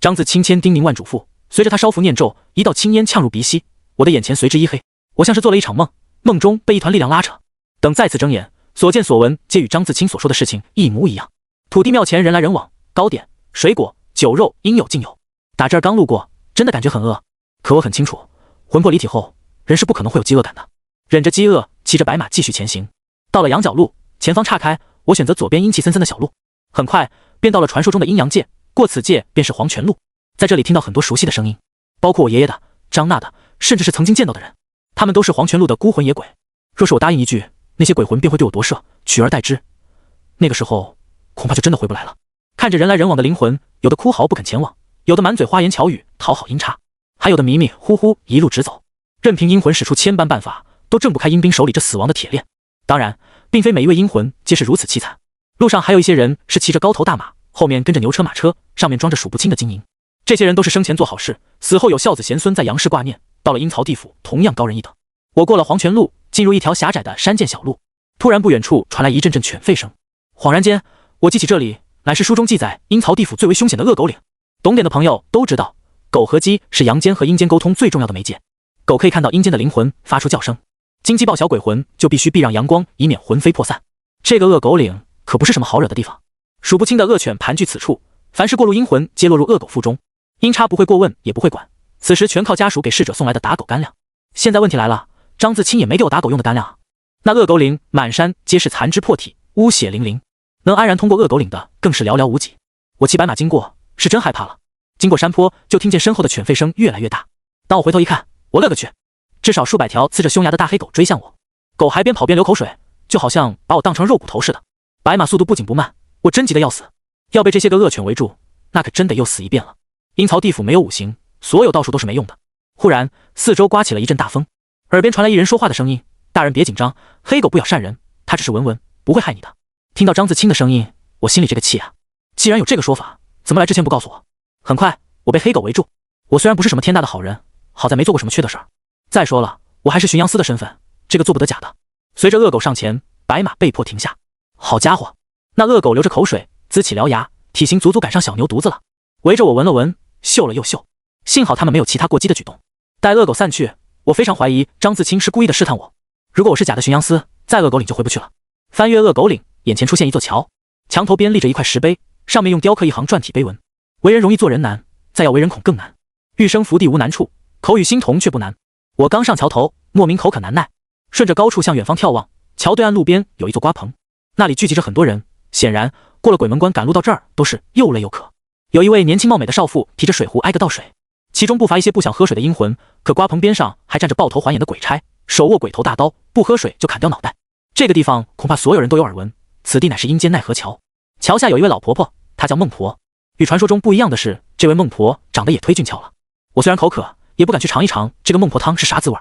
张自清千叮咛万嘱咐，随着他烧符念咒，一道青烟呛入鼻息，我的眼前随之一黑，我像是做了一场梦，梦中被一团力量拉扯。等再次睁眼，所见所闻皆与张自清所说的事情一模一样。土地庙前人来人往，糕点、水果、酒肉应有尽有。打这儿刚路过，真的感觉很饿，可我很清楚，魂魄离体后，人是不可能会有饥饿感的。忍着饥饿，骑着白马继续前行。到了羊角路，前方岔开，我选择左边阴气森森的小路，很快便到了传说中的阴阳界。过此界便是黄泉路，在这里听到很多熟悉的声音，包括我爷爷的、张娜的，甚至是曾经见到的人，他们都是黄泉路的孤魂野鬼。若是我答应一句，那些鬼魂便会对我夺舍，取而代之，那个时候恐怕就真的回不来了。看着人来人往的灵魂，有的哭嚎不肯前往，有的满嘴花言巧语讨好阴差，还有的迷迷糊糊一路直走，任凭阴魂使出千般办法，都挣不开阴兵手里这死亡的铁链。当然，并非每一位阴魂皆是如此凄惨，路上还有一些人是骑着高头大马，后面跟着牛车马车，上面装着数不清的金银。这些人都是生前做好事，死后有孝子贤孙在杨氏挂念，到了阴曹地府同样高人一等。我过了黄泉路，进入一条狭窄的山涧小路，突然不远处传来一阵阵犬吠声，恍然间我记起这里乃是书中记载阴曹地府最为凶险的恶狗岭。懂点的朋友都知道，狗和鸡是阳间和阴间沟通最重要的媒介，狗可以看到阴间的灵魂发出叫声，金鸡报晓鬼魂就必须避让阳光，以免魂飞魄散。这个恶狗岭可不是什么好惹的地方，数不清的恶犬盘踞此处，凡是过路阴魂皆落入恶狗腹中，阴差不会过问也不会管，此时全靠家属给逝者送来的打狗干粮。现在问题来了，张自清也没给我打狗用的干粮啊。那恶狗岭满山皆是残肢破体，污血淋淋，能安然通过恶狗岭的更是寥寥无几。我骑白马经过，是真害怕了。经过山坡，就听见身后的犬吠声越来越大。当我回头一看，我勒个去，至少数百条呲着凶牙的大黑狗追向我，狗还边跑边流口水，就好像把我当成肉骨头似的。白马速度不紧不慢，我真急得要死，要被这些个恶犬围住，那可真得又死一遍了。阴曹地府没有五行，所有道术都是没用的。忽然四周刮起了一阵大风，耳边传来一人说话的声音：大人别紧张，黑狗不咬善人，他只是闻闻，不会害你的。听到张自清的声音，我心里这个气啊，既然有这个说法，怎么来之前不告诉我？很快我被黑狗围住，我虽然不是什么天大的好人，好在没做过什么缺德事儿。再说了，我还是巡阳司的身份，这个做不得假的。随着恶狗上前，白马被迫停下。好家伙，那恶狗流着口水，呲起獠牙，体型足足赶上小牛犊子了。围着我闻了闻，嗅了又嗅，幸好他们没有其他过激的举动。待恶狗散去，我非常怀疑张自清是故意的试探我。如果我是假的巡阳司，在恶狗岭就回不去了。翻越恶狗岭，眼前出现一座桥，墙头边立着一块石碑，上面用雕刻一行篆体碑文：为人容易做人难，再要为人恐更难。欲生福地无难处，口与心同却不难。我刚上桥头，莫名口渴难耐，顺着高处向远方眺望，桥对岸路边有一座瓜棚，那里聚集着很多人，显然过了鬼门关赶路到这儿都是又累又渴。有一位年轻貌美的少妇提着水壶挨个倒水，其中不乏一些不想喝水的阴魂，可瓜棚边上还站着抱头环眼的鬼差，手握鬼头大刀，不喝水就砍掉脑袋。这个地方恐怕所有人都有耳闻，此地乃是阴间奈何桥。桥下有一位老婆婆，她叫孟婆。与传说中不一样的是，这位孟婆长得也忒俊俏了。我虽然口渴，也不敢去尝一尝这个孟婆汤是啥滋味。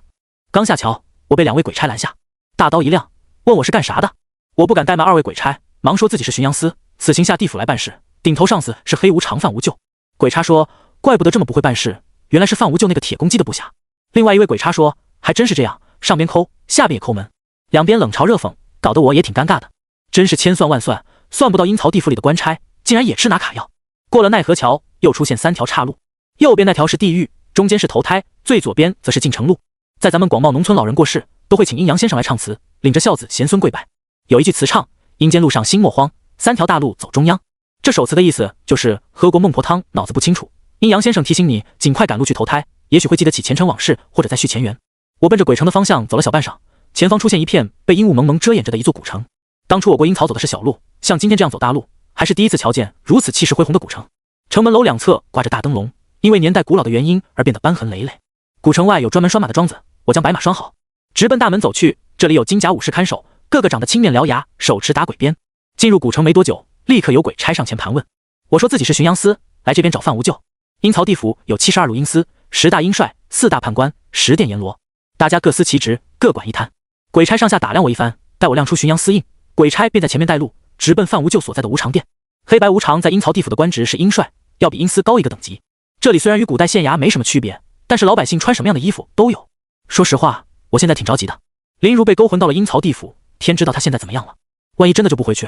刚下桥，我被两位鬼差拦下，大刀一亮，问我是干啥的。我不敢怠慢二位鬼差，忙说自己是巡阳司，此行下地府来办事，顶头上司是黑无常范无咎。鬼差说，怪不得这么不会办事，原来是范无咎那个铁公鸡的部下。另外一位鬼差说，还真是这样，上边抠，下边也抠门，两边冷嘲热讽，搞得我也挺尴尬的。真是千算万算，算不到阴曹地府里的官差竟然也吃拿卡药。过了奈何桥，又出现三条岔路，右边那条是地狱，中间是投胎，最左边则是进城路。在咱们广袤农村，老人过世都会请阴阳先生来唱词，领着孝子贤孙跪拜。有一句词唱：阴间路上心莫慌，三条大路走中央。这首词的意思就是喝过孟婆汤脑子不清楚，阴阳先生提醒你尽快赶路去投胎，也许会记得起前尘往事，或者再续前缘。我奔着鬼城的方向走了小半晌，前方出现一片被阴雾蒙蒙遮掩着的一座古城。当初我过阴曹走的是小路，像今天这样走大路，还是第一次瞧见如此气势恢宏的古城。城门楼两侧挂着大灯笼，因为年代古老的原因而变得斑痕累累。古城外有专门拴马的桩子，我将白马拴好，直奔大门走去。这里有金甲武士看守，个个长得青面獠牙，手持打鬼鞭。进入古城没多久，立刻有鬼差上前盘问。我说自己是巡阳司，来这边找范无咎。阴曹地府有72路阴司，10大阴帅，4大判官，10殿阎罗，大家各司其职，各管一摊。鬼差上下打量我一番，待我亮出巡阳司印，鬼差便在前面带路，直奔范无咎所在的无常殿。黑白无常在阴曹地府的官职是阴帅，要比阴司高一个等级。这里虽然与古代县衙没什么区别，但是老百姓穿什么样的衣服都有。说实话，我现在挺着急的。林如被勾魂到了阴曹地府，天知道他现在怎么样了。万一真的就不回去，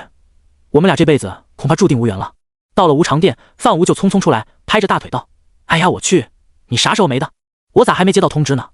我们俩这辈子恐怕注定无缘了。到了无常殿，范无咎匆匆出来，拍着大腿道：“哎呀，我去，你啥时候没的？我咋还没接到通知呢？”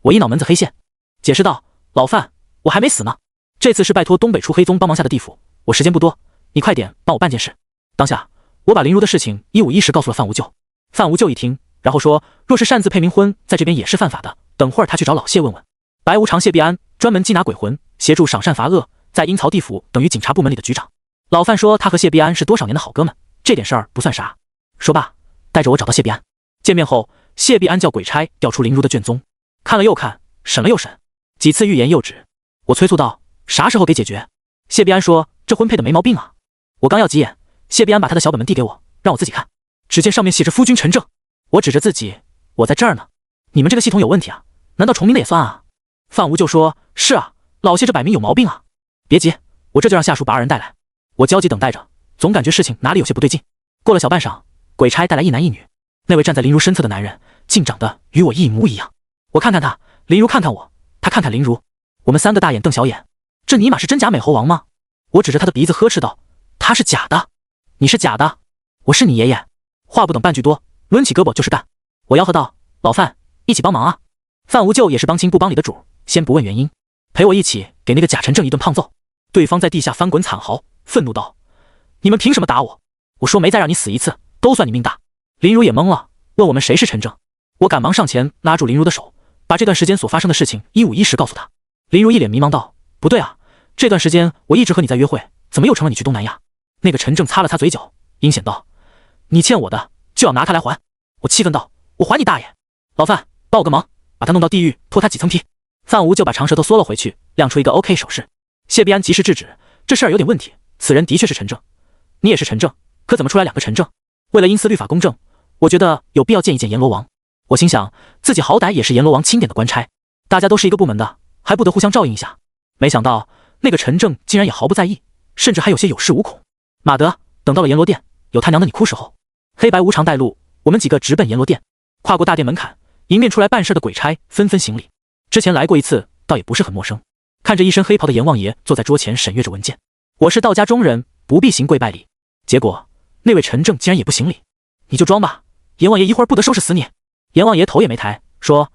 我一脑门子黑线，解释道：“老范，我还没死呢。这次是拜托东北出黑宗帮忙下的地府，我时间不多，你快点帮我办件事。”当下，我把林如的事情一五一十告诉了范无咎。范无咎一听，然后说：“若是擅自配冥婚，在这边也是犯法的。等会儿他去找老谢问问。”白无常谢必安专门缉拿鬼魂，协助赏善罚恶，在阴曹地府等于警察部门里的局长。老范说他和谢必安是多少年的好哥们，这点事儿不算啥。说罢，带着我找到谢必安。见面后，谢必安叫鬼差调出林如的卷宗，看了又看，审了又审，几次欲言又止。我催促道：“啥时候给解决？”谢必安说：“这婚配的没毛病啊。”我刚要急眼，谢必安把他的小本本递给我，让我自己看。只见上面写着夫君陈正，我指着自己：“我在这儿呢。你们这个系统有问题啊？难道重名的也算啊？”范无咎说：“是啊，老谢这摆明有毛病啊。”别急，我这就让下属把2人带来。我焦急等待着，总感觉事情哪里有些不对劲。过了小半晌，鬼差带来一男一女。那位站在林如身侧的男人，竟长得与我一模一样。我看看他，林如看看我，他看看林如，我们3个大眼瞪小眼。这尼玛是真假美猴王吗？我指着他的鼻子呵斥道：“他是假的，你是假的，我是你爷爷。”话不等半句多，抡起胳膊就是干。我吆喝道：“老范，一起帮忙啊！”范无咎也是帮亲不帮理的主，先不问原因，陪我一起给那个贾陈正一顿胖揍。对方在地下翻滚惨嚎，愤怒道：“你们凭什么打我？我说没再让你死一次，都算你命大。”林如也懵了，问我们谁是陈正。我赶忙上前拉住林如的手，把这段时间所发生的事情一五一十告诉他。林如一脸迷茫道：“不对啊，这段时间我一直和你在约会，怎么又成了你去东南亚？”那个陈正擦了擦嘴角，阴险道：“你欠我的就要拿他来还。”我气愤道：“我还你大爷！老范，帮我个忙，把他弄到地狱，脱他几层皮。”范无就把长舌头缩了回去，亮出一个 OK 手势。谢必安及时制止，这事儿有点问题，此人的确是陈正，你也是陈正，可怎么出来2个陈正？为了阴司律法公正，我觉得有必要见一见阎罗王。我心想，自己好歹也是阎罗王钦点的官差，大家都是一个部门的，还不得互相照应一下？没想到那个陈正竟然也毫不在意，甚至还有些有恃无恐。马德，等到了阎罗殿，有他娘的你哭时候。黑白无常带路，我们几个直奔阎罗殿。跨过大殿门槛，迎面出来办事的鬼差纷纷行礼。之前来过一次，倒也不是很陌生。看着一身黑袍的阎王爷坐在桌前审阅着文件，我是道家中人，不必行跪拜礼。结果那位陈正竟然也不行礼，你就装吧，阎王爷一会儿不得收拾死你。阎王爷头也没抬，说：“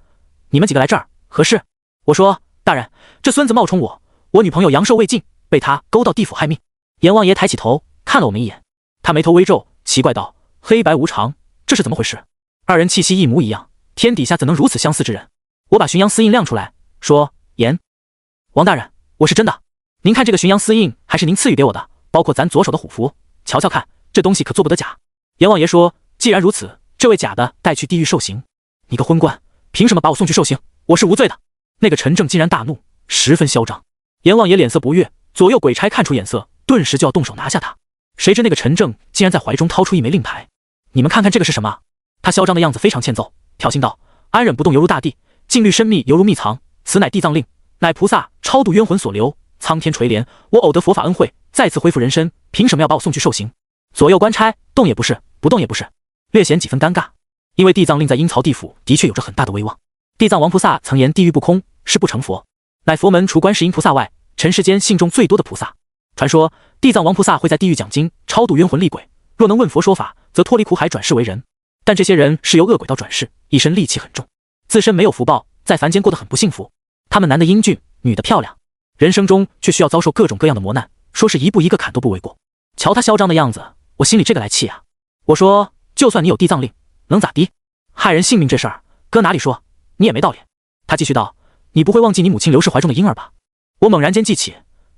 你们几个来这儿何事？”我说：“大人，这孙子冒充我女朋友阳寿未尽，被他勾到地府害命。”阎王爷抬起头看了我们一眼，他眉头微皱，奇怪道：“黑白无常，这是怎么回事？”2人气息一模一样，天底下怎能如此相似之人？我把巡阳司印亮出来，说：“阎王大人，我是真的。您看这个巡阳司印还是您赐予给我的，包括咱左手的虎符，瞧瞧看，这东西可做不得假。”阎王爷说：“既然如此，这位假的带去地狱受刑。”你个昏官，凭什么把我送去受刑？我是无罪的。那个陈正竟然大怒，十分嚣张。阎王爷脸色不悦，左右鬼差看出眼色，顿时就要动手拿下他。谁知那个陈正竟然在怀中掏出一枚令牌，你们看看这个是什么？他嚣张的样子非常欠揍，挑衅道：“安忍不动犹如大地，禁律深密犹如密藏，此乃地藏令，乃菩萨超度冤魂所留。苍天垂怜，我偶得佛法恩惠，再次恢复人身，凭什么要把我送去受刑？”左右官差动也不是，不动也不是，略显几分尴尬。因为地藏令在阴曹地府的确有着很大的威望。地藏王菩萨曾言：“地狱不空，是不成佛。”乃佛门除观世音菩萨外，尘世间信众最多的菩萨。传说地藏王菩萨会在地狱讲经，超度冤魂厉鬼，若能问佛说法，则脱离苦海，转世为人。但这些人是由恶鬼道转世，一身戾气很重，自身没有福报，在凡间过得很不幸福。他们男的英俊，女的漂亮，人生中却需要遭受各种各样的磨难，说是一步一个坎都不为过。瞧他嚣张的样子，我心里这个来气啊！我说，就算你有地藏令，能咋地？害人性命这事儿，搁哪里说，你也没道理。他继续道：“你不会忘记你母亲刘氏怀中的婴儿吧？”我猛然间记起，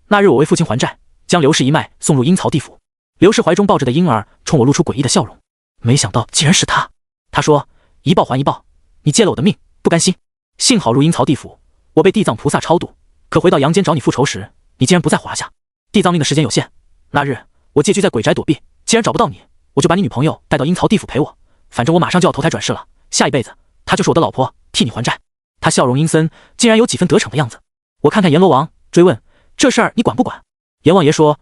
那日我为父亲还债，将刘氏一脉送入阴曹地府。刘氏怀中抱着的婴儿冲我露出诡异的笑容，没想到竟然是他。他说：“一报还一报，你借了我的命，不甘心。幸好入阴曹地府，我被地藏菩萨超度，可回到阳间找你复仇时，你竟然不在华夏。地藏令的时间有限，那日我借居在鬼宅躲避，既然找不到你，我就把你女朋友带到阴曹地府陪我，反正我马上就要投胎转世了，下一辈子她就是我的老婆，替你还债。他笑容阴森，竟然有几分得逞的样子。我看看阎罗王，追问这事儿你管不管？阎王爷说，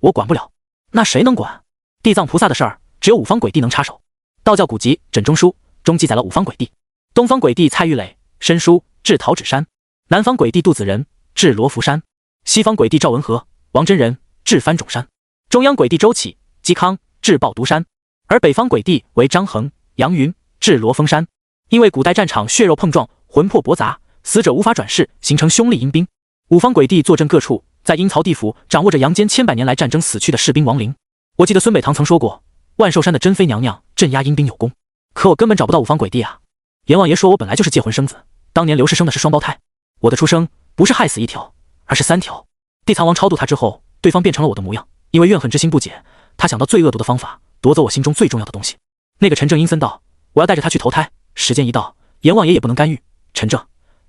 我管不了。那谁能管？地藏菩萨的事儿，只有五方鬼帝能插手。道教古籍《枕中书》中记载了五方鬼帝：东方鬼帝蔡玉垒，申叔，至桃指山；南方鬼帝杜子仁，至罗浮山；西方鬼帝赵文和、王真人，至番种山；中央鬼帝周启、嵇康，至抱犊山；而北方鬼帝为张衡、杨云，至罗峰山。因为古代战场血肉碰撞，魂魄搏杂，死者无法转世，形成凶厉阴兵。五方鬼帝坐镇各处，在阴曹地府掌握着阳间千百年来战争死去的士兵亡灵。我记得孙北堂曾说过，万寿山的珍妃娘娘镇压阴兵有功，可我根本找不到五方鬼帝啊。阎王爷说我本来就是借魂生子，当年刘氏生的是双胞胎，我的出生不是害死一条，而是3条。地藏王超度他之后，对方变成了我的模样，因为怨恨之心不解，他想到最恶毒的方法，夺走我心中最重要的东西。那个陈正阴森道，我要带着他去投胎，时间一到，阎王爷也不能干预。陈正，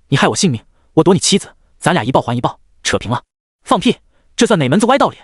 你害我性命，我夺你妻子，咱俩一报还一报，扯平了。放屁，这算哪门子歪道理？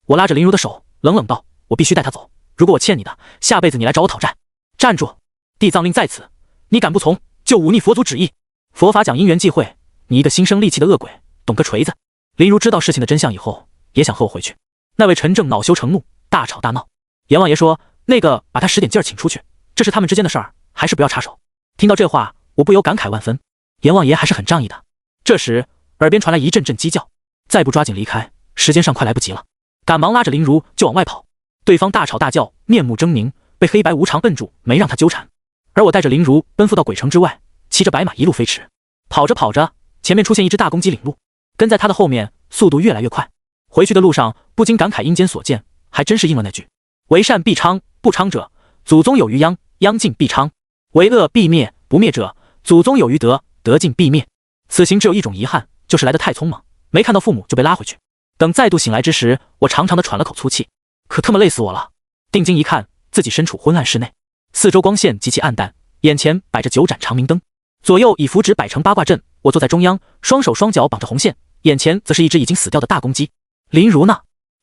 我拉着林如的手，冷冷道，我必须带他走，如果我欠你的，下辈子你来找我讨债。站住！地藏令在此，你敢不从，就忤逆佛祖旨意。佛法讲因缘际会，你一个心生戾气的恶鬼，懂个锤子！林如知道事情的真相以后，也想和我回去。那位陈正恼羞成怒，大吵大闹。阎王爷说，那个把他使点劲儿请出去，这是他们之间的事儿，还是不要插手。听到这话，我不由感慨万分，阎王爷还是很仗义的。这时耳边传来一阵阵鸡叫，再不抓紧离开，时间上快来不及了。赶忙拉着林如就往外跑，对方大吵大叫，面目狰狞，被黑白无常摁住，没让他纠缠。而我带着林如奔赴到鬼城之外，骑着白马一路飞驰。跑着跑着，前面出现一只大公鸡领路，跟在他的后面，速度越来越快。回去的路上不禁感慨阴间所见，还真是应了那句，为善必昌，不昌者祖宗有余殃，殃尽必昌；为恶必灭，不灭者祖宗有余德，德尽必灭。此行只有一种遗憾，就是来得太匆忙，没看到父母就被拉回去。等再度醒来之时，我长长的喘了口粗气，可他妈累死我了。定睛一看，自己身处昏暗室内，四周光线极其暗淡，眼前摆着9盏长明灯，左右以符纸摆成八卦阵。我坐在中央，双手双脚绑着红线，眼前则是一只已经死掉的大公鸡。林如呢？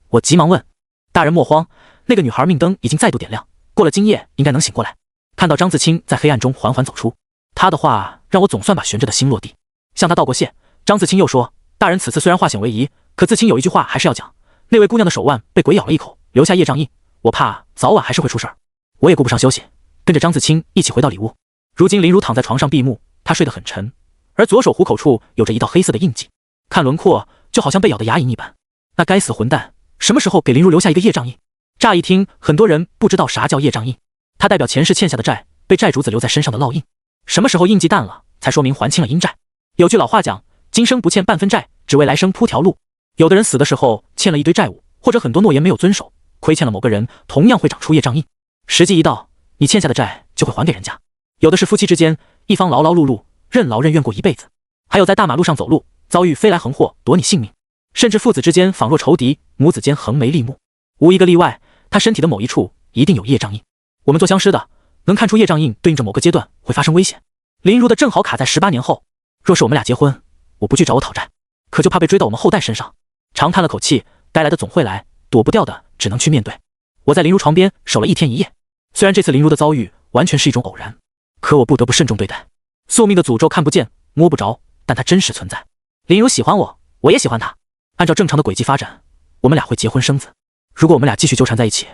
我急忙问。大人莫慌，那个女孩命灯已经再度点亮，过了今夜应该能醒过来。看到张自清在黑暗中缓缓走出，他的话让我总算把悬着的心落地。向他道过谢，张自清又说，大人此次虽然化险为夷，可自清有一句话还是要讲，那位姑娘的手腕被鬼咬了一口，留下业障印，我怕早晚还是会出事儿。我也顾不上休息，跟着张自清一起回到里屋。如今林如躺在床上闭目，她睡得很沉，而左手虎口处有着一道黑色的印记，看轮廓就好像被咬的牙龈一般。那该死混蛋什么时候给林如留下一个业障印？乍一听，很多人不知道啥叫业障印，它代表前世欠下的债被债主子留在身上的烙印，什么时候印记淡了，才说明还清了阴债。有句老话讲，今生不欠半分债，只为来生铺条路。有的人死的时候欠了一堆债务，或者很多诺言没有遵守，亏欠了某个人，同样会长出业障印。时机一到，你欠下的债就会还给人家。有的是夫妻之间，一方劳劳碌碌，任劳任怨过一辈子；还有在大马路上走路，遭遇飞来横祸夺你性命；甚至父子之间仿若仇敌，母子间横眉立目。无一个例外，他身体的某一处一定有业障印。我们做相师的能看出业障印对应着某个阶段会发生危险。林如的正好卡在18年后，若是我们俩结婚，我不去找我讨债，可就怕被追到我们后代身上。长叹了口气，该来的总会来，躲不掉的只能去面对。我在林如床边守了1天1夜，虽然这次林如的遭遇完全是一种偶然，可我不得不慎重对待。宿命的诅咒看不见摸不着，但它真实存在。林如喜欢我，我也喜欢她，按照正常的轨迹发展，我们俩会结婚生子。如果我们俩继续纠缠在一起，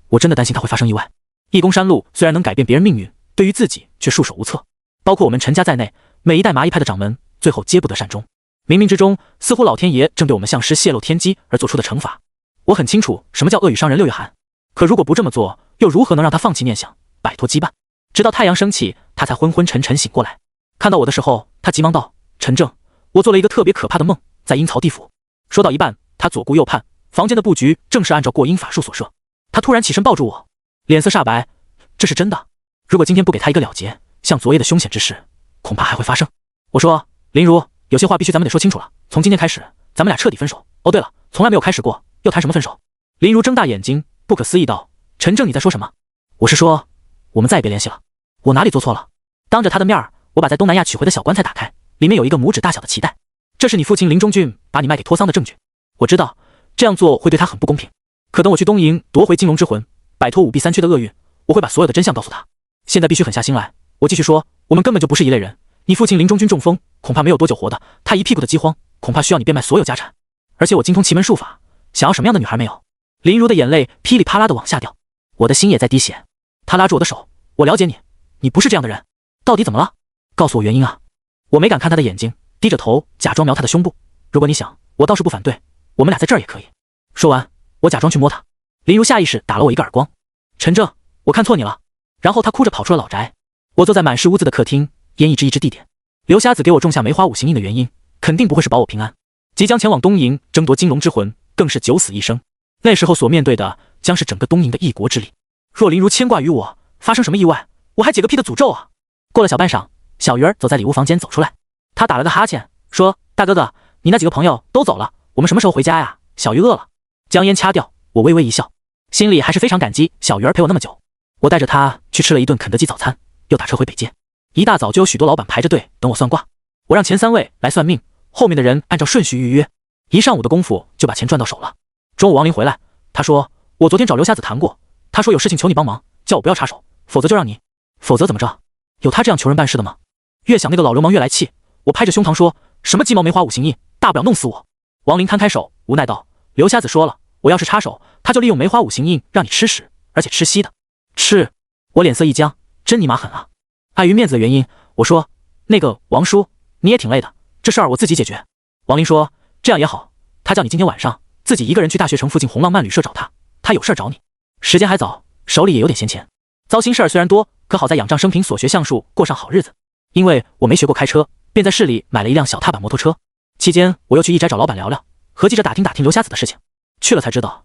我真的担心他会发生意外。义公山路虽然能改变别人命运，对于自己却束手无策。包括我们陈家在内，每一代麻衣派的掌门最后皆不得善终。冥冥之中，似乎老天爷正对我们相师泄露天机而做出的惩罚。我很清楚什么叫恶语伤人6月寒，可如果不这么做，又如何能让他放弃念想，摆脱羁绊？直到太阳升起，他才昏昏沉沉醒过来。看到我的时候，他急忙道：“陈正，我做了一个特别可怕的梦，在阴曹地府。”说到一半，他左顾右盼，房间的布局正是按照过阴法术所设。他突然起身抱住我，脸色煞白：“这是真的？如果今天不给他一个了结，像昨夜的凶险之事，恐怕还会发生。”我说：“林如，有些话必须咱们得说清楚了。从今天开始，咱们俩彻底分手。哦，对了，从来没有开始过，又谈什么分手？”林如睁大眼睛，不可思议道：“陈正，你在说什么？”我是说，我们再也别联系了。我哪里做错了？当着他的面儿，我把在东南亚取回的小棺材打开，里面有一个拇指大小的脐带，这是你父亲林中俊把你卖给托桑的证据。我知道这样做会对他很不公平，可等我去东瀛夺回金龙之魂，摆脱五弊三缺的厄运，我会把所有的真相告诉他。现在必须狠下心来。我继续说，我们根本就不是一类人。你父亲临终军中风，恐怕没有多久活的，他一屁股的饥荒，恐怕需要你变卖所有家产。而且我精通奇门术法，想要什么样的女孩没有？林如的眼泪噼里啪啦的往下掉，我的心也在滴血。他拉住我的手，我了解你，你不是这样的人，到底怎么了？告诉我原因啊！我没敢看他的眼睛，低着头假装瞄他的胸部。如果你想，我倒是不反对，我们俩在这儿也可以。说完，我假装去摸他。林如下意识打了我一个耳光。陈正，我看错你了。然后他哭着跑出了老宅。我坐在满是污渍的客厅，烟一支一支地点。刘瞎子给我种下梅花五行印的原因，肯定不会是保我平安。即将前往东瀛争夺金龙之魂，更是九死一生。那时候所面对的将是整个东瀛的一国之力。若林如牵挂于我，发生什么意外，我还解个屁的诅咒啊！过了小半晌，小鱼儿走在里屋房间走出来，他打了个哈欠，说：“大哥哥，你那几个朋友都走了，我们什么时候回家呀？小鱼饿了。”将烟掐掉，我微微一笑，心里还是非常感激小鱼儿陪我那么久。我带着他去吃了一顿肯德基早餐，又打车回北街。一大早就有许多老板排着队等我算卦，我让前3位来算命，后面的人按照顺序预约。1上午的功夫就把钱赚到手了。中午王林回来，他说：“我昨天找刘瞎子谈过，他说有事情求你帮忙，叫我不要插手，否则就让你……否则怎么着？有他这样求人办事的吗？”越想那个老流氓越来气，我拍着胸膛说：“什么鸡毛梅花五行印，大不了弄死我。”王林摊开手，无奈道：“刘瞎子说了，我要是插手，他就利用梅花五行印让你吃屎，而且吃稀的。”吃！我脸色一僵，真尼玛狠啊！碍于面子的原因，我说：“那个王叔，你也挺累的，这事儿我自己解决。”王林说：“这样也好，他叫你今天晚上自己一个人去大学城附近红浪漫旅社找他，他有事儿找你。时间还早，手里也有点闲钱。糟心事儿虽然多，可好在仰仗生平所学相术过上好日子。因为我没学过开车，便在市里买了一辆小踏板摩托车。期间我又去义斋找老板聊聊，合计着打听打听刘瞎子的事情。去了才知道，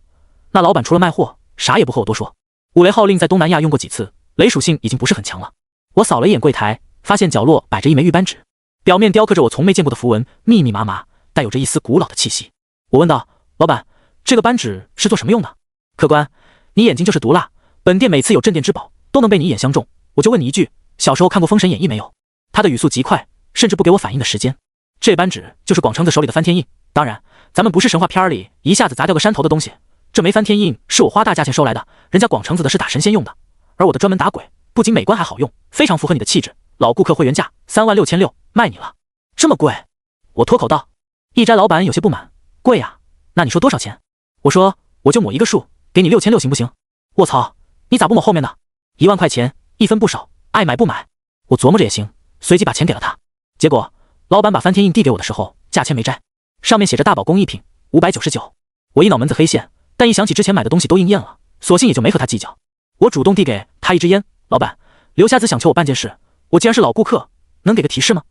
那老板除了卖货，啥也不和我多说。五雷号令在东南亚用过几次，雷属性已经不是很强了。我扫了一眼柜台，发现角落摆着一枚玉扳指，表面雕刻着我从没见过的符文，密密麻麻，带有着一丝古老的气息。我问道：“老板，这个扳指是做什么用的？”客官，你眼睛就是毒辣，本店每次有镇店之宝，都能被你一眼相中。我就问你一句，小时候看过《封神演义》没有？他的语速极快，甚至不给我反应的时间。这扳指就是广成子手里的翻天印，当然，咱们不是神话片里一下子砸掉个山头的东西。这枚翻天印是我花大价钱收来的，人家广成子的是打神仙用的，而我的专门打鬼，不仅美观还好用，非常符合你的气质。老顾客会员价36600，卖你了。这么贵？我脱口道。义斋老板有些不满，贵呀？那你说多少钱？我说我就抹一个数，给你6600行不行？卧槽，你咋不抹后面呢？1万块钱，一分不少，爱买不买。我琢磨着也行，随即把钱给了他。结果老板把翻天印递给我的时候，价签没摘，上面写着大宝工艺品599。我一脑门子黑线，但一想起之前买的东西都应验了，索性也就没和他计较。我主动递给他一支烟，老板，刘瞎子想求我办件事，我既然是老顾客，能给个提示吗？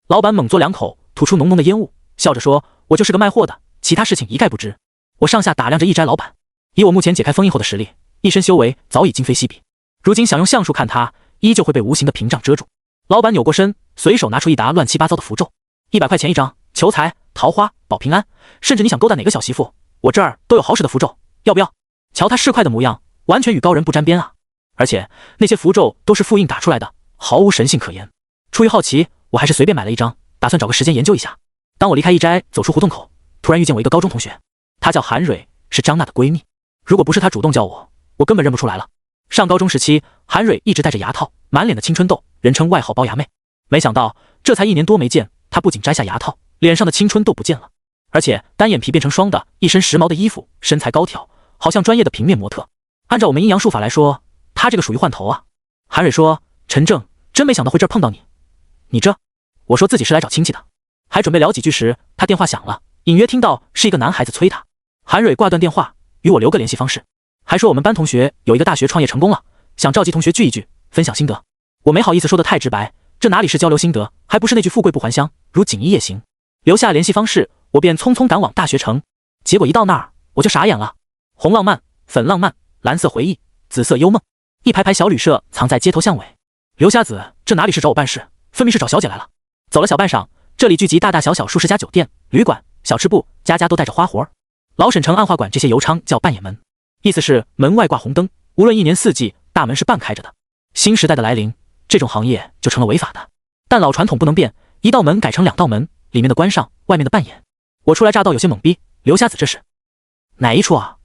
老板猛嘬2口，吐出浓浓的烟雾，笑着说：“我就是个卖货的，其他事情一概不知。”我上下打量着义斋老板，以我目前解开封印后的实力，一身修为早已今非昔比，如今想用相术看他，依旧会被无形的屏障遮住。老板扭过身，随手拿出一沓乱七八糟的符咒，100块钱一张，求财、桃花、保平安，甚至你想勾搭哪个小媳妇，我这儿都有好使的符咒，要不要？瞧他市侩的模样，完全与高人不沾边啊！而且那些符咒都是复印打出来的，毫无神性可言。出于好奇，我还是随便买了一张，打算找个时间研究一下。当我离开义斋，走出胡同口，突然遇见我一个高中同学，她叫韩蕊，是张娜的闺蜜。如果不是她主动叫我，我根本认不出来了。上高中时期，韩蕊一直戴着牙套，满脸的青春痘，人称外号龅牙妹。没想到这才1年多没见，她不仅摘下牙套，脸上的青春痘不见了，而且单眼皮变成双的，一身时髦的衣服，身材高挑，好像专业的平面模特。按照我们阴阳术法来说，她这个属于换头啊。韩蕊说：“陈正，真没想到会这儿碰到你。你这……”我说自己是来找亲戚的，还准备聊几句时，她电话响了，隐约听到是一个男孩子催她。韩蕊挂断电话，与我留个联系方式，还说我们班同学有一个大学创业成功了，想召集同学聚一聚，分享心得。我没好意思说得太直白，这哪里是交流心得，还不是那句富贵不还乡，如锦衣夜行。留下联系方式，我便匆匆赶往大学城。结果一到那儿，我就傻眼了。红浪漫、粉浪漫、蓝色回忆、紫色幽梦，一排排小旅社藏在街头巷尾。刘瞎子这哪里是找我办事，分明是找小姐来了。走了小半晌，这里聚集大大小小数十家酒店、旅馆、小吃部，家家都带着花活。老沈城暗话馆这些油娼叫半掩门，意思是门外挂红灯，无论1年4季，大门是半开着的。新时代的来临，这种行业就成了违法的，但老传统不能变，一道门改成2道门，里面的关上，外面的半掩。我初来乍到有些懵逼，刘瞎子这是哪一出啊？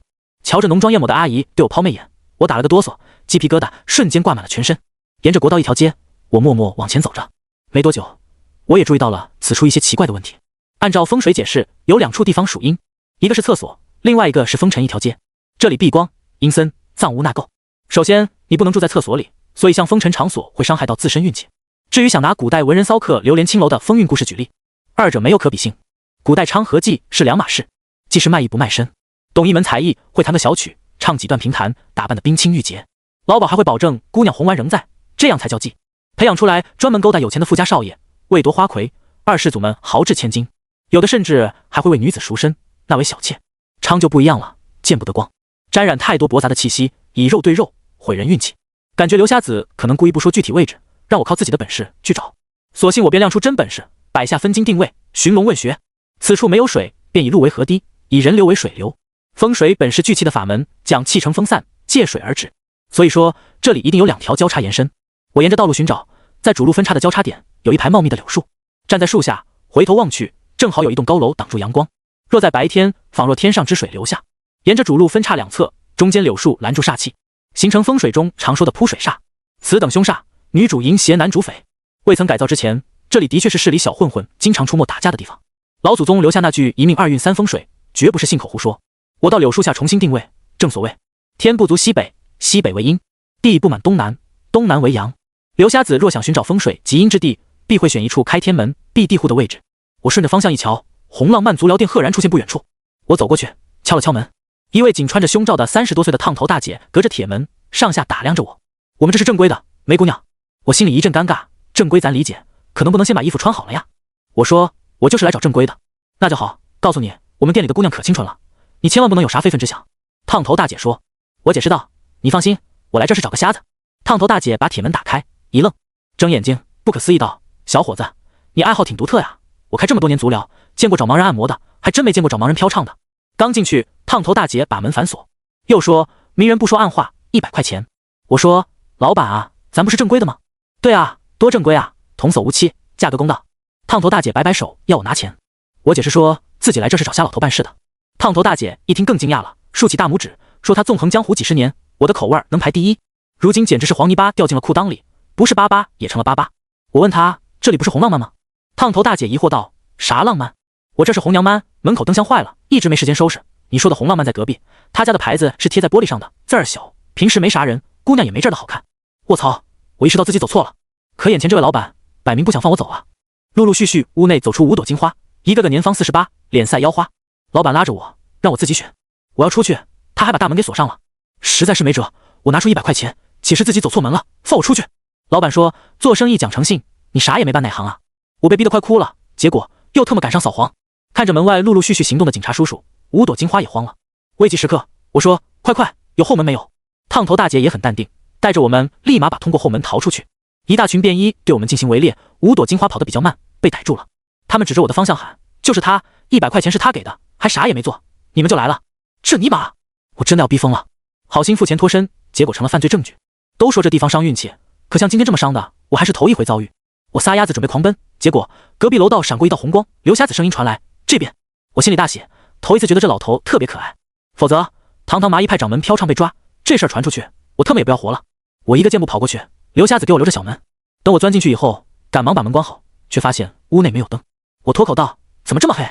瞧着浓妆艳抹的阿姨对我抛媚眼，我打了个哆嗦，鸡皮疙瘩瞬间挂满了全身。沿着国道一条街，我默默往前走着。没多久，我也注意到了此处一些奇怪的问题。按照风水解释，有2处地方属阴，一个是厕所，另外一个是风尘一条街。这里避光、阴森、藏污纳垢。首先，你不能住在厕所里，所以像风尘场所会伤害到自身运气。至于想拿古代文人骚客流连青楼的风韵故事举例，二者没有可比性。古代昌河记是2码事，既是卖艺不卖身。懂一门才艺，会弹个小曲，唱几段评弹，打扮得冰清玉洁，老鸨还会保证姑娘红丸仍在，这样才叫技。培养出来专门勾搭有钱的富家少爷，为夺花魁，二世祖们豪掷千金，有的甚至还会为女子赎身，那为小妾。娼就不一样了，见不得光，沾染太多驳杂的气息，以肉对肉，毁人运气。感觉刘瞎子可能故意不说具体位置，让我靠自己的本事去找。索性我便亮出真本事，摆下分金定位，寻龙问穴。此处没有水，便以路为河堤，以人流为水流。风水本是聚气的法门，讲气成风散，借水而止。所以说这里一定有2条交叉延伸。我沿着道路寻找，在主路分叉的交叉点有一排茂密的柳树，站在树下回头望去，正好有一栋高楼挡住阳光。若在白天，仿若天上之水流下。沿着主路分叉2侧，中间柳树拦住煞气，形成风水中常说的扑水煞。此等凶煞，女主淫邪，男主匪。未曾改造之前，这里的确是市里小混混经常出没打架的地方。老祖宗留下那句一命2运3风水，绝不是信口胡说。我到柳树下重新定位，正所谓天不足西北，西北为阴；地不满东南，东南为阳。刘瞎子若想寻找风水极阴之地，必会选一处开天门、避地户的位置。我顺着方向一瞧，红浪漫足疗店赫然出现不远处。我走过去，敲了敲门。一位仅穿着胸罩的30多岁的烫头大姐隔着铁门上下打量着我。我们这是正规的，梅姑娘。我心里一阵尴尬，正规咱理解，可能不能先把衣服穿好了呀？我说我就是来找正规的。那就好，告诉你，我们店里的姑娘可清纯了，你千万不能有啥非分之想。烫头大姐说。我解释道，你放心，我来这是找个瞎子。烫头大姐把铁门打开，一愣，睁眼睛不可思议道，小伙子，你爱好挺独特呀，我开这么多年足疗，见过找盲人按摩的，还真没见过找盲人飘唱的。刚进去，烫头大姐把门反锁，又说明人不说暗话，100块钱。我说老板啊，咱不是正规的吗？对啊，多正规啊，童叟无欺，价格公道。烫头大姐摆摆手要我拿钱。我解释说自己来这是找瞎老头办事的。烫头大姐一听更惊讶了，竖起大拇指说她纵横江湖几10年，我的口味能排第一，如今简直是黄泥巴掉进了裤裆里，不是88也成了88。我问她这里不是红浪漫吗？烫头大姐疑惑道，啥浪漫？我这是红娘曼，门口灯箱坏了，一直没时间收拾。你说的红浪漫在隔壁，他家的牌子是贴在玻璃上的，字儿小，平时没啥人，姑娘也没这儿的好看。卧槽，我意识到自己走错了，可眼前这位老板摆明不想放我走啊。陆陆续续屋内走出5朵金花，一个个年方48，脸赛腰花。老板拉着我让我自己选，我要出去，他还把大门给锁上了。实在是没辙，我拿出100块钱，解释自己走错门了，放我出去。老板说做生意讲诚信，你啥也没办哪行啊。我被逼得快哭了，结果又特么赶上扫黄。看着门外陆陆续续行动的警察叔叔，5朵金花也慌了。危急时刻，我说快快，有后门没有？烫头大姐也很淡定，带着我们立马把通过后门逃出去。一大群便衣对我们进行围猎，5朵金花跑得比较慢，被逮住了。他们指着我的方向喊，就是他，100块钱是他给的，还啥也没做，你们就来了，这尼玛，我真的要逼疯了。好心付钱脱身，结果成了犯罪证据。都说这地方伤运气，可像今天这么伤的，我还是头一回遭遇。我撒丫子准备狂奔，结果隔壁楼道闪过一道红光，刘瞎子声音传来，这边。我心里大喜，头一次觉得这老头特别可爱。否则堂堂麻衣派掌门飘唱被抓，这事儿传出去，我特么也不要活了。我一个箭步跑过去，刘瞎子给我留着小门。等我钻进去以后，赶忙把门关好，却发现屋内没有灯。我脱口道，怎么这么黑？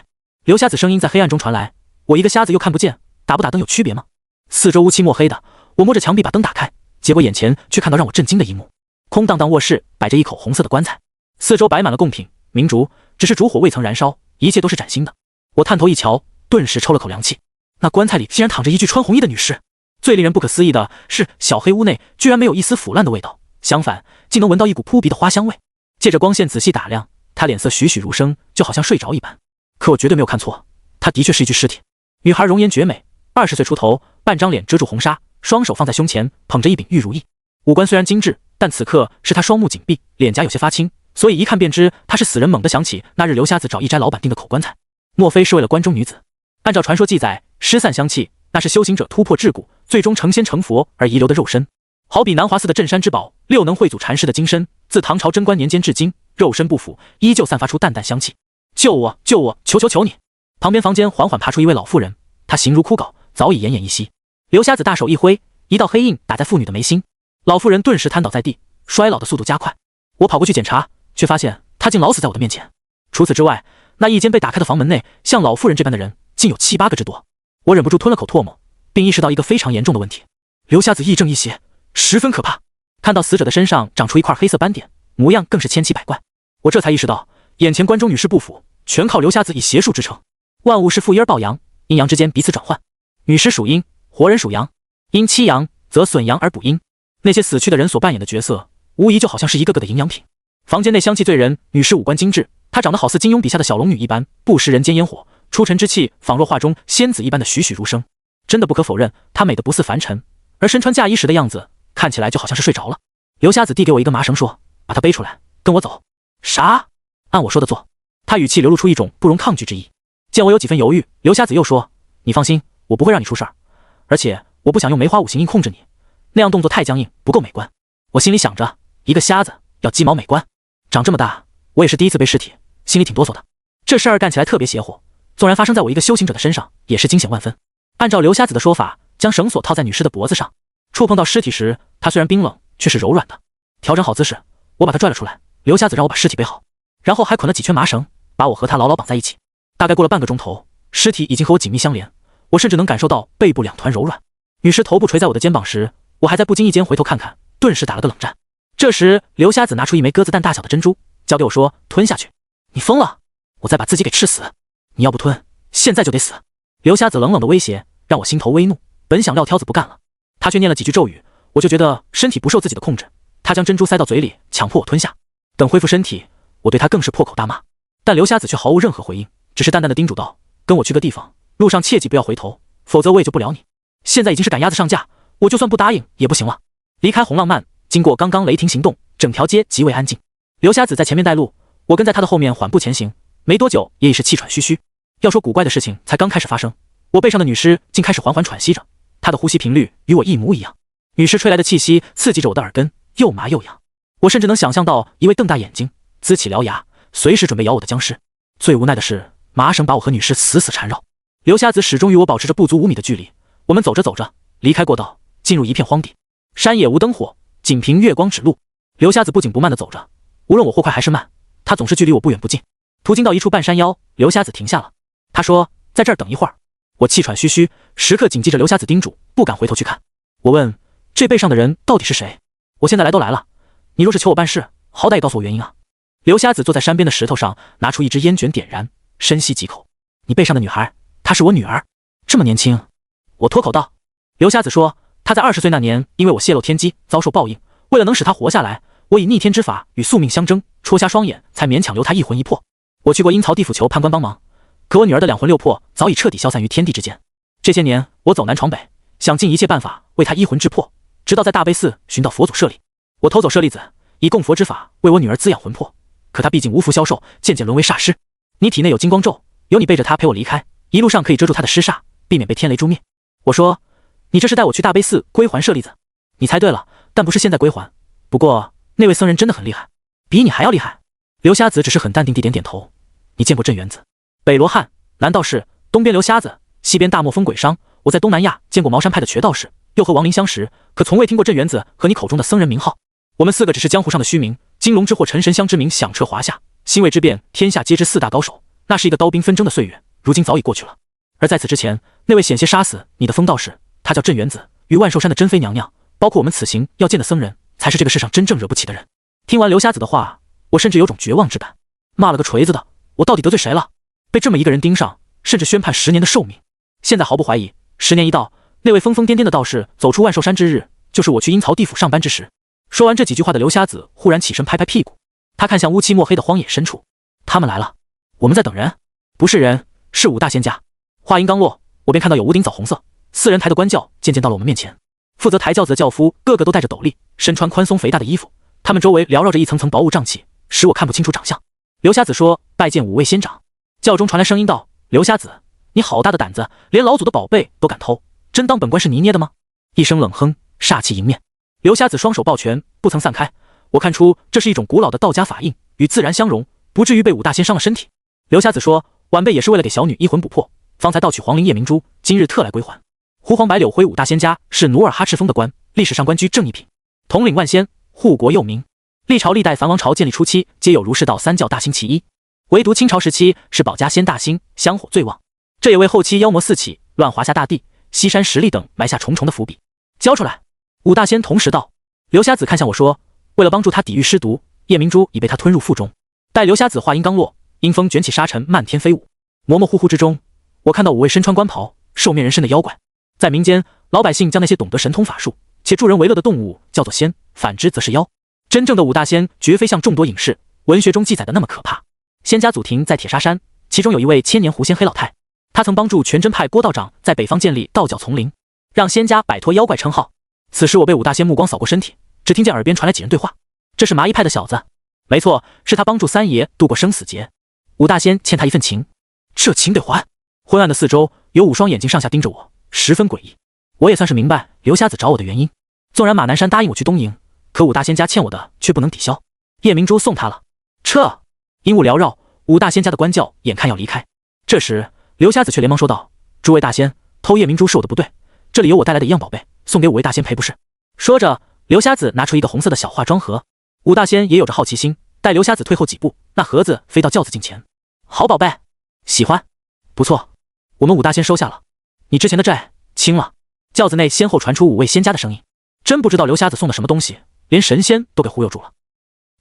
刘瞎子声音在黑暗中传来，我一个瞎子又看不见，打不打灯有区别吗？四周乌漆墨黑的，我摸着墙壁把灯打开，结果眼前却看到让我震惊的一幕。空荡荡卧室摆着一口红色的棺材，四周摆满了贡品明烛，只是烛火未曾燃烧，一切都是崭新的。我探头一瞧，顿时抽了口凉气，那棺材里竟然躺着一具穿红衣的女尸。最令人不可思议的是，小黑屋内居然没有一丝腐烂的味道，相反竟能闻到一股扑鼻的花香味。借着光线仔细打量，她脸色栩栩如生，就好像睡着一般。可我绝对没有看错，她的确是一具尸体。女孩容颜绝美，20岁出头，半张脸遮住红纱，双手放在胸前，捧着一柄玉如意。五官虽然精致，但此刻是她双目紧闭，脸颊有些发青，所以一看便知她是死人。猛地想起那日刘瞎子找一斋老板订的口棺材，莫非是为了关中女子？按照传说记载，失散香气那是修行者突破桎梏，最终成仙成佛而遗留的肉身。好比南华寺的镇山之宝六能会祖禅师的金身，自唐朝贞观年间至今，肉身不腐，依旧散发出淡淡香气。救我，救我，求求求你！旁边房间缓缓爬出一位老妇人，她形如枯槁，早已奄奄一息。刘瞎子大手一挥，一道黑印打在妇女的眉心，老妇人顿时瘫倒在地，衰老的速度加快。我跑过去检查，却发现她竟老死在我的面前。除此之外，那一间被打开的房门内，像老妇人这般的人竟有7、8个之多。我忍不住吞了口唾沫，并意识到一个非常严重的问题：刘瞎子亦正亦邪，十分可怕。看到死者的身上长出一块黑色斑点，模样更是千奇百怪。我这才意识到，眼前关中女尸不腐，全靠刘瞎子以邪术支撑。万物是负阴而抱阳，阴阳之间彼此转换。女尸属阴，活人属阳，阴欺阳则损阳而补阴。那些死去的人所扮演的角色，无疑就好像是一个个的营养品。房间内香气醉人，女尸五官精致，她长得好似金庸笔下的小龙女一般，不食人间烟火，出尘之气仿若画中仙子一般的栩栩如生。真的不可否认，她美得不似凡尘，而身穿嫁衣时的样子，看起来就好像是睡着了。刘瞎子递给我一根麻绳，说：“把她背出来，跟我走。”啥？按我说的做。他语气流露出一种不容抗拒之意。见我有几分犹豫，刘瞎子又说：“你放心，我不会让你出事儿，而且我不想用梅花五行印控制你，那样动作太僵硬，不够美观。”我心里想着，一个瞎子要鸡毛美观，长这么大，我也是第一次背尸体，心里挺哆嗦的。这事儿干起来特别邪乎，纵然发生在我一个修行者的身上，也是惊险万分。按照刘瞎子的说法，将绳索套在女尸的脖子上，触碰到尸体时，它虽然冰冷，却是柔软的。调整好姿势，我把它拽了出来。刘瞎子让我把尸体背好，然后还捆了几圈麻绳，把我和他牢牢绑在一起。大概过了半个钟头，尸体已经和我紧密相连，我甚至能感受到背部2团柔软。女尸头部垂在我的肩膀时，我还在不经意间回头看看，顿时打了个冷战。这时，刘瞎子拿出一枚鸽子蛋大小的珍珠，交给我说：“吞下去。”你疯了！我再把自己给吃死！你要不吞，现在就得死！刘瞎子冷冷的威胁，让我心头微怒，本想撂挑子不干了，他却念了几句咒语，我就觉得身体不受自己的控制。他将珍珠塞到嘴里，强迫我吞下。等恢复身体，我对他更是破口大骂，但刘瞎子却毫无任何回应，只是淡淡的叮嘱道：“跟我去个地方，路上切记不要回头，否则我也救不了你。”现在已经是赶鸭子上架，我就算不答应也不行了。离开红浪漫，经过刚刚雷霆行动，整条街极为安静。刘瞎子在前面带路，我跟在他的后面缓步前行，没多久也已是气喘吁吁。要说古怪的事情才刚开始发生，我背上的女尸竟开始缓缓喘息着，她的呼吸频率与我一模一样。女尸吹来的气息刺激着我的耳根，又麻又痒。我甚至能想象到一位瞪大眼睛，呲起獠牙，随时准备咬我的僵尸。最无奈的是，麻绳把我和女尸死死缠绕。刘瞎子始终与我保持着不足5米的距离。我们走着走着，离开过道，进入一片荒地，山野无灯火，仅凭月光指路。刘瞎子不紧不慢地走着，无论我或快还是慢，他总是距离我不远不近。途经到一处半山腰，刘瞎子停下了，他说：“在这儿等一会儿。”我气喘吁吁，时刻谨记着刘瞎子叮嘱，不敢回头去看。我问：“这背上的人到底是谁？我现在来都来了，你若是求我办事，好歹也告诉我原因啊。”刘瞎子坐在山边的石头上，拿出一支烟卷点燃，深吸几口。“你背上的女孩，她是我女儿，这么年轻。”我脱口道。刘瞎子说：“她在20岁那年，因为我泄露天机，遭受报应。为了能使她活下来，我以逆天之法与宿命相争，戳瞎双眼，才勉强留她一魂一魄。我去过阴曹地府求判官帮忙，可我女儿的2魂6魄早已彻底消散于天地之间。这些年，我走南闯北，想尽一切办法为她一魂致魄，直到在大悲寺寻到佛祖舍利。我偷走舍利子，以供佛之法为我女儿滋养魂魄。可她毕竟无福消受，渐渐沦为煞尸。你体内有金光咒，有你背着她陪我离开，一路上可以遮住她的尸煞，避免被天雷诛灭。”我说：“你这是带我去大悲寺归还舍利子？”你猜对了，但不是现在归还。不过那位僧人真的很厉害，比你还要厉害。刘瞎子只是很镇定地点点头。你见过镇元子？北罗汉、南道士，东边刘瞎子，西边大漠风鬼商。我在东南亚见过茅山派的瘸道士，又和亡灵相识，可从未听过镇元子和你口中的僧人名号。我们4个只是江湖上的虚名，金龙之祸、陈神香之名响彻华夏，星位之变，天下皆知4大高手，那是一个刀兵纷争的岁月，如今早已过去了。而在此之前，那位险些杀死你的疯道士，他叫镇元子，与万寿山的珍妃娘娘，包括我们此行要见的僧人，才是这个世上真正惹不起的人。”听完刘瞎子的话，我甚至有种绝望之感。骂了个锤子的，我到底得罪谁了？被这么一个人盯上，甚至宣判10年的寿命。现在毫不怀疑，10年一到，那位疯疯癫癫的道士走出万寿山之日，就是我去阴曹地府上班之时。说完这几句话的刘瞎子忽然起身拍拍屁股，他看向乌漆墨黑的荒野深处。他们来了，我们在等人。不是人，是5大仙家。话音刚落，我便看到有屋顶枣红色4人抬的官轿渐渐到了我们面前。负责抬轿子的轿夫个个都戴着斗笠，身穿宽松肥大的衣服，他们周围缭绕着一层层薄雾瘴气，使我看不清楚长相。刘瞎子说：“拜见5位仙长。”轿中传来声音道：“刘瞎子，你好大的胆子，连老祖的宝贝都敢偷，真当本官是泥捏的吗？”一声冷哼，煞气迎面。刘瞎子双手抱拳，不曾散开。我看出这是一种古老的道家法印，与自然相融，不至于被5大仙伤了身体。刘瞎子说：“晚辈也是为了给小女一魂补魄，方才盗取黄灵夜明珠，今日特来归还。”胡黄白柳灰五大仙家是努尔哈赤封的官，历史上官居正一品，统领万仙，护国佑民。历朝历代梵王朝建立初期，皆有儒释道三教大兴其一，唯独清朝时期是保家仙大兴，香火最旺，这也为后期妖魔四起、乱华夏大地、西山实力等埋下重重的伏笔。交出来！五大仙同时道。刘瞎子看向我说，为了帮助他抵御尸毒，夜明珠已被他吞入腹中。待刘瞎子话音刚落，阴风卷起沙尘漫天飞舞，模模糊糊之中，我看到5位身穿官袍、兽面人身的妖怪。在民间，老百姓将那些懂得神通法术且助人为乐的动物叫做仙，反之则是妖。真正的五大仙绝非像众多影视、文学中记载的那么可怕。仙家祖庭在铁沙山，其中有一位千年狐仙黑老太，他曾帮助全真派郭道长在北方建立道教丛林，让仙家摆脱妖怪称号。此时我被五大仙目光扫过身体，只听见耳边传来几人对话。这是麻衣派的小子，没错，是他帮助三爷度过生死劫。五大仙欠他一份情，这情得还。昏暗的四周有5双眼睛上下盯着我，十分诡异。我也算是明白刘瞎子找我的原因。纵然马南山答应我去东营，可五大仙家欠我的却不能抵消。叶明珠送他了。撤！阴雾缭绕，五大仙家的官教眼看要离开。这时刘瞎子却连忙说道：“诸位大仙，偷叶明珠是我的不对，这里有我带来的一样宝贝，送给5位大仙赔不是。”说着，刘瞎子拿出一个红色的小化妆盒。五大仙也有着好奇心，待刘瞎子退后几步，那盒子飞到轿子近前。好宝贝，喜欢？不错，我们五大仙收下了，你之前的债清了。轿子内先后传出5位仙家的声音。真不知道刘瞎子送的什么东西，连神仙都给忽悠住了。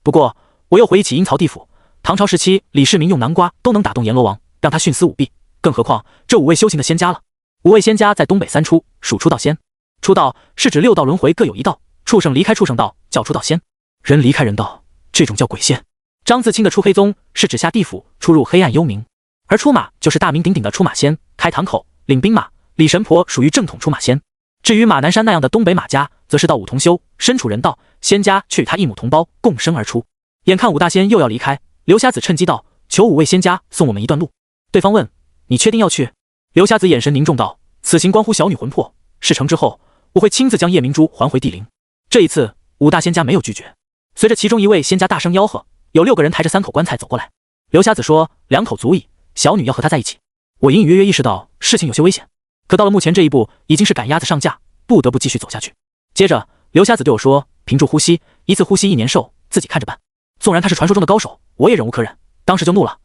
不过我又回忆起阴曹地府，唐朝时期李世民用南瓜都能打动阎罗王，让他徇私舞弊，更何况这5位修行的仙家了。5位仙家在东北3出，属出道仙。出道是指6道轮回各有一道，畜生离开畜生道叫出道仙，人离开人道，这种叫鬼仙。张自清的出黑宗是指下地府出入黑暗幽冥，而出马就是大名鼎鼎的出马仙，开堂口领兵马。李神婆属于正统出马仙。至于马南山那样的东北马家，则是道五同修，身处人道，仙家却与他一母同胞共生而出。眼看五大仙又要离开，刘瞎子趁机道：“求5位仙家送我们一段路。”对方问：“你确定要去？”刘瞎子眼神凝重道：“此行关乎小女魂魄，事成之后，我会亲自将叶明珠还回地灵。”这一次，五大仙家没有拒绝。随着其中一位仙家大声吆喝，有6个人抬着3口棺材走过来。刘瞎子说：“2口足矣，小女要和他在一起。”我隐隐约约意识到事情有些危险，可到了目前这一步，已经是赶鸭子上架，不得不继续走下去。接着，刘瞎子对我说：“屏住呼吸，一次呼吸1年寿，自己看着办。”纵然他是传说中的高手，我也忍无可忍，当时就怒了：“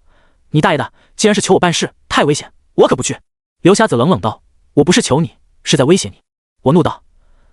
你大爷的！既然是求我办事，太危险，我可不去。”刘瞎子冷冷道：“我不是求你，是在威胁你。”我怒道：“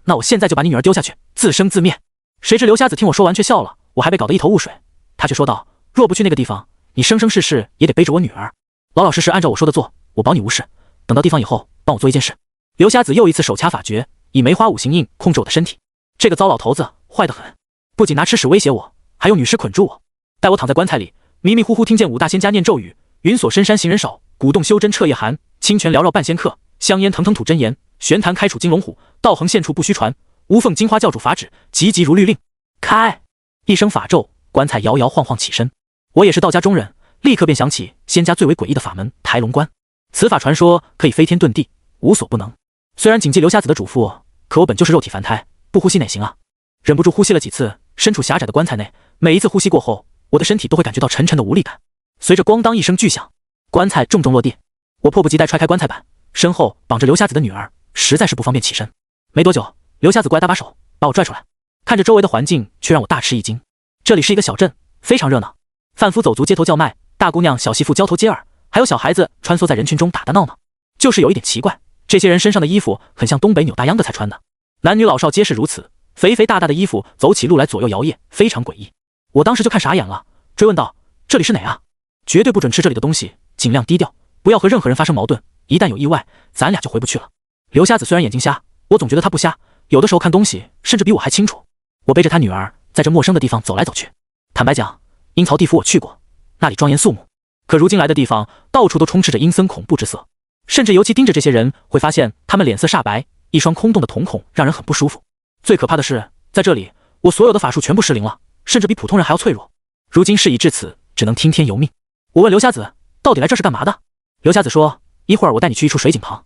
那我现在就把你女儿丢下去，自生自灭。”谁知刘瞎子听我说完却笑了，我还被搞得一头雾水。他却说道：“若不去那个地方，你生生世世也得背着我女儿。老老实实按照我说的做，我保你无事。等到地方以后，帮我做一件事。”刘瞎子又一次手掐法诀，以梅花5行印控制我的身体。这个糟老头子坏得很，不仅拿吃屎威胁我，还用女尸捆住我。待我躺在棺材里，迷迷糊糊听见五大仙家念咒语：“云锁深山行人少，鼓动修真彻夜寒，清泉缭绕半仙客，香烟腾腾吐真言，玄坛开处金龙虎，道行现处不虚传，无缝金花教主法旨，急急如律令。”开！一声法咒，棺材摇摇晃晃起身。我也是道家中人，立刻便想起仙家最为诡异的法门抬龙棺。此法传说可以飞天遁地，无所不能。虽然谨记刘瞎子的嘱咐，可我本就是肉体凡胎，不呼吸哪行啊？忍不住呼吸了几次，身处狭窄的棺材内，每一次呼吸过后，我的身体都会感觉到沉沉的无力感。随着咣当一声巨响，棺材重重落地。我迫不及待踹开棺材板，身后绑着刘瞎子的女儿，实在是不方便起身。没多久，刘瞎子过来搭把手，把我拽出来。看着周围的环境，却让我大吃一惊。这里是一个小镇，非常热闹，贩夫走卒街头叫卖，大姑娘小媳妇交头接耳，还有小孩子穿梭在人群中打打闹闹。就是有一点奇怪，这些人身上的衣服很像东北扭大秧歌才穿的，男女老少皆是如此，肥肥大大的衣服，走起路来左右摇曳，非常诡异。我当时就看傻眼了，追问道：“这里是哪啊？绝对不准吃这里的东西，尽量低调，不要和任何人发生矛盾，一旦有意外，咱俩就回不去了。”刘瞎子虽然眼睛瞎，我总觉得他不瞎，有的时候看东西甚至比我还清楚。我背着他女儿在这陌生的地方走来走去。坦白讲，阴曹地府我去过，那里庄严肃穆，可如今来的地方到处都充斥着阴森恐怖之色，甚至尤其盯着这些人，会发现他们脸色煞白，一双空洞的瞳孔让人很不舒服。最可怕的是，在这里我所有的法术全部失灵了，甚至比普通人还要脆弱。如今事已至此，只能听天由命。我问刘瞎子到底来这是干嘛的？刘瞎子说：“一会儿我带你去一处水井旁，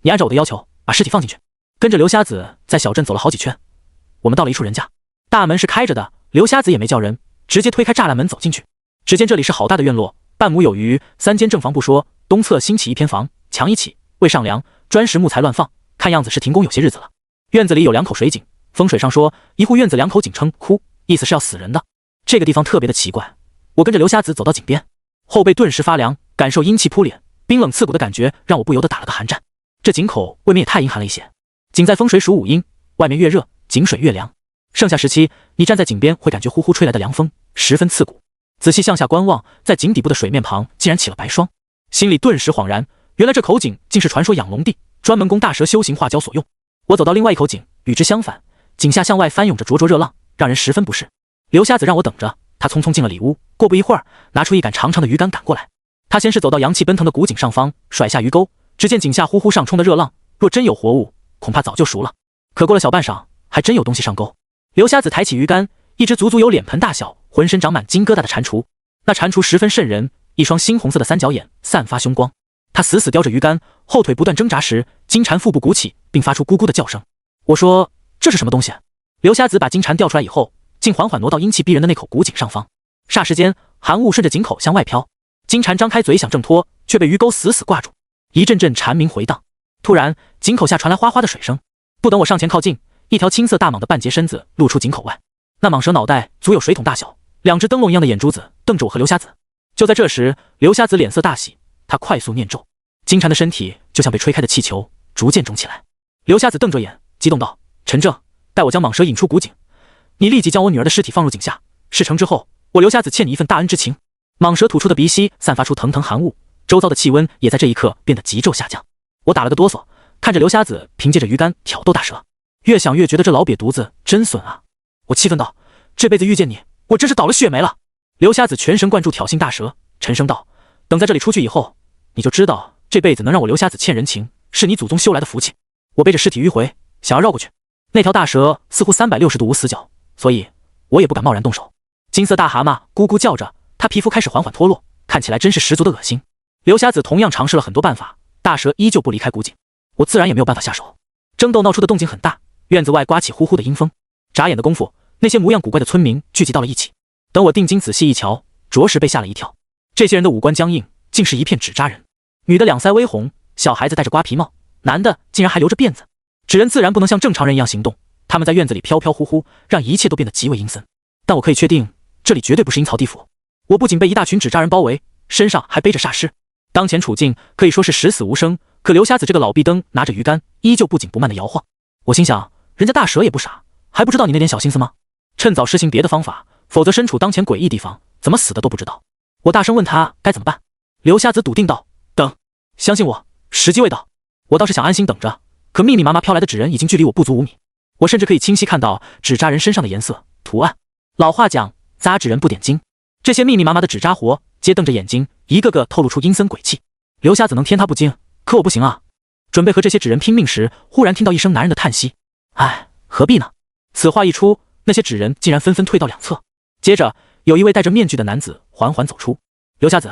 你按照我的要求把尸体放进去。”跟着刘瞎子在小镇走了好几圈，我们到了一处人家，大门是开着的，刘瞎子也没叫人，直接推开栅栏门走进去。只见这里是好大的院落，半亩有余，3间正房不说，东侧新起一偏房，墙一起，未上梁，砖石木材乱放，看样子是停工有些日子了。院子里有2口水井，风水上说一户院子2口井称哭，意思是要死人的。这个地方特别的奇怪。我跟着刘瞎子走到井边，后背顿时发凉，感受阴气扑脸，冰冷刺骨的感觉让我不由得打了个寒战。这井口未免也太阴寒了一些。井在风水属5阴，外面越热，井水越凉。盛夏时期，你站在井边会感觉呼呼吹来的凉风十分刺骨。仔细向下观望，在井底部的水面旁竟然起了白霜，心里顿时恍然，原来这口井竟是传说养龙地，专门供大蛇修行化蛟所用。我走到另外一口井，与之相反，井下向外翻涌着灼灼热浪，让人十分不适。刘瞎子让我等着，他匆匆进了里屋，过不一会儿，拿出一杆长长的鱼竿赶过来。他先是走到阳气奔腾的古井上方，甩下鱼钩，只见井下呼呼上冲的热浪，若真有活物，恐怕早就熟了。可过了小半晌，还真有东西上钩。刘瞎子抬起鱼竿，一只足足有脸盆大小，浑身长满金疙瘩的蟾蜍。那蟾蜍十分瘆人，一双猩红色的三角眼散发凶光。他死死叼着鱼竿，后腿不断挣扎时，金蟾腹部鼓起，并发出咕咕的叫声。我说这是什么东西？刘瞎子把金蟾钓出来以后，竟缓缓挪到阴气逼人的那口古井上方。霎时间，寒雾顺着井口向外飘，金蟾张开嘴想挣脱，却被鱼钩死死挂住。一阵阵蝉鸣回荡，突然井口下传来哗哗的水声。不等我上前靠近，一条青色大蟒的半截身子露出井口外。那蟒蛇脑袋足有水桶大小，2只灯笼一样的眼珠子瞪着我和刘瞎子。就在这时，刘瞎子脸色大喜，他快速念咒，金蟾的身体就像被吹开的气球，逐渐肿起来。刘瞎子瞪着眼，激动道：“陈正，待我将蟒蛇引出古井，你立即将我女儿的尸体放入井下。事成之后，我刘瞎子欠你一份大恩之情。”蟒蛇吐出的鼻息散发出腾腾寒雾，周遭的气温也在这一刻变得急骤下降。我打了个哆嗦，看着刘瞎子凭借着鱼竿挑逗大蛇，越想越觉得这老瘪犊子真损啊！我气愤道：“这辈子遇见你，我真是倒了血霉了！”刘瞎子全神贯注挑衅大蛇，沉声道：“等在这里出去以后，你就知道这辈子能让我刘瞎子欠人情，是你祖宗修来的福气。”我背着尸体迂回，想要绕过去。那条大蛇似乎360度无死角，所以我也不敢贸然动手。金色大蛤蟆咕咕叫着，它皮肤开始缓缓脱落，看起来真是十足的恶心。刘瞎子同样尝试了很多办法，大蛇依旧不离开古井，我自然也没有办法下手。争斗闹出的动静很大，院子外刮起呼呼的阴风。眨眼的功夫，那些模样古怪的村民聚集到了一起。等我定睛仔细一瞧，着实被吓了一跳。这些人的五官僵硬，竟是一片纸扎人。女的两腮微红，小孩子戴着瓜皮帽，男的竟然还留着辫子。纸人自然不能像正常人一样行动，他们在院子里飘飘忽忽，让一切都变得极为阴森。但我可以确定，这里绝对不是阴曹地府。我不仅被一大群纸扎人包围，身上还背着煞尸。当前处境可以说是十死无生，可刘瞎子这个老壁灯拿着鱼竿，依旧不紧不慢地摇晃。我心想，人家大蛇也不傻，还不知道你那点小心思吗？趁早实行别的方法，否则身处当前诡异地方，怎么死的都不知道。我大声问他该怎么办。刘瞎子笃定道：“等，相信我，时机未到。”我倒是想安心等着，可密密麻麻飘来的纸人已经距离我不足5米，我甚至可以清晰看到纸扎人身上的颜色、图案。老话讲，扎纸人不点睛，这些密密麻麻的纸扎活，皆瞪着眼睛，一个个透露出阴森鬼气。刘瞎子能天他不惊，可我不行啊！准备和这些纸人拼命时，忽然听到一声男人的叹息：“唉，何必呢？”此话一出，那些纸人竟然纷纷退到两侧。接着，有一位戴着面具的男子缓缓走出：“刘瞎子，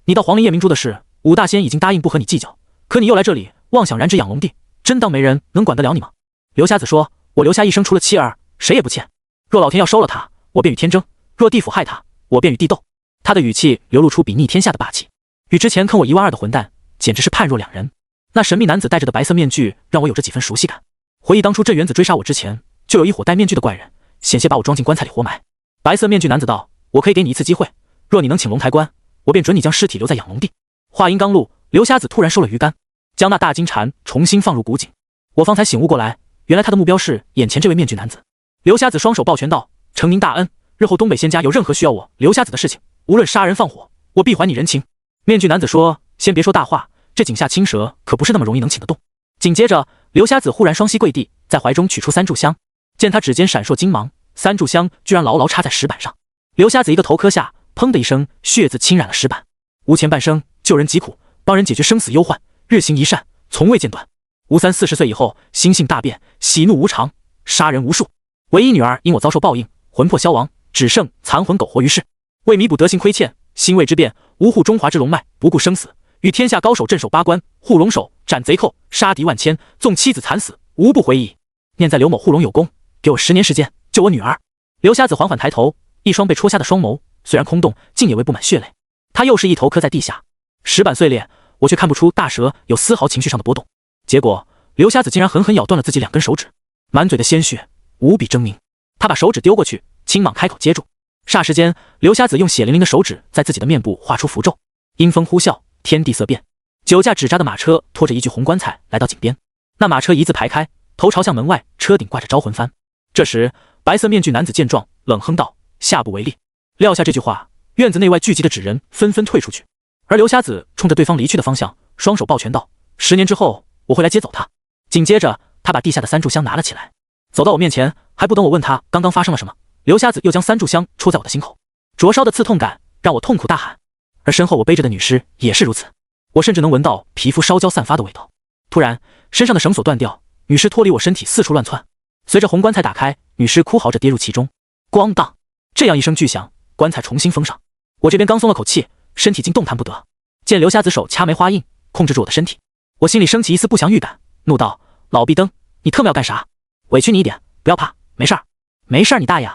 你到黄陵夜明珠的事，武大仙已经答应不和你计较，可你又来这里妄想染指养龙地，真当没人能管得了你吗？”刘瞎子说：“我留下一生除了妻儿，谁也不欠。若老天要收了他，我便与天争；若地府害他，我便与地斗。”他的语气流露出睥睨天下的霸气，与之前坑我1万2的混蛋简直是判若两人。那神秘男子戴着的白色面具让我有着几分熟悉感，回忆当初镇元子追杀我之前，就有一伙戴面具的怪人，险些把我装进棺材里活埋。白色面具男子道：“我可以给你一次机会，若你能请龙抬棺，我便准你将尸体留在养龙地。”话音刚落，刘瞎子突然收了鱼竿，将那大金蟾重新放入古井。我方才醒悟过来，原来他的目标是眼前这位面具男子。刘瞎子双手抱拳道：“承您大恩，日后东北仙家有任何需要我刘瞎子的事情，无论杀人放火，我必还你人情。”面具男子说：“先别说大话，这井下青蛇可不是那么容易能请得动。”紧接着，刘瞎子忽然双膝跪地，在怀中取出3炷香，见他指尖闪烁金芒，3炷香居然牢牢插在石板上。刘瞎子一个头磕下，砰的一声，血渍侵染了石板。吴前半生救人疾苦，帮人解决生死忧患，日行一善，从未间断。吴三40岁以后，心性大变，喜怒无常，杀人无数。唯一女儿因我遭受报应，魂魄消亡，只剩残魂苟活于世。为弥补德行亏欠，兴魏之变，吴护中华之龙脉，不顾生死，与天下高手镇守8关，护龙首，斩贼寇，杀敌万千，纵妻子惨死，无不回忆。念在刘某护龙有功，给我10年时间救我女儿。刘瞎子缓缓抬头，一双被戳瞎的双眸虽然空洞，竟也未布满血泪。他又是一头磕在地下，石板碎裂，我却看不出大蛇有丝毫情绪上的波动。结果刘瞎子竟然狠狠咬断了自己2根手指，满嘴的鲜血，无比狰狞。他把手指丢过去，青蟒开口接住。霎时间，刘瞎子用血淋淋的手指在自己的面部画出符咒，阴风呼啸，天地色变。9架纸扎的马车拖着一具红棺材来到井边，那马车一字排开，头朝向门外，车顶挂着招魂幡。这时，白色面具男子见状，冷哼道：“下不为例。”撂下这句话，院子内外聚集的纸人纷纷退出去，而刘瞎子冲着对方离去的方向，双手抱拳道：“10年之后，我会来接走他。”紧接着，他把地下的3炷香拿了起来，走到我面前，还不等我问他刚刚发生了什么，刘瞎子又将3炷香戳在我的心口，灼烧的刺痛感让我痛苦大喊，而身后我背着的女尸也是如此，我甚至能闻到皮肤烧焦散发的味道。突然，身上的绳索断掉，女尸脱离我身体四处乱窜，随着红棺材打开，女尸哭嚎着跌入其中，咣当，这样一声巨响，棺材重新封上。我这边刚松了口气，身体竟动弹不得。见刘瞎子手掐梅花印，控制住我的身体，我心里升起一丝不祥预感，怒道：“老壁灯，你特么要干啥？委屈你一点，不要怕，没事儿，没事儿，你大爷！”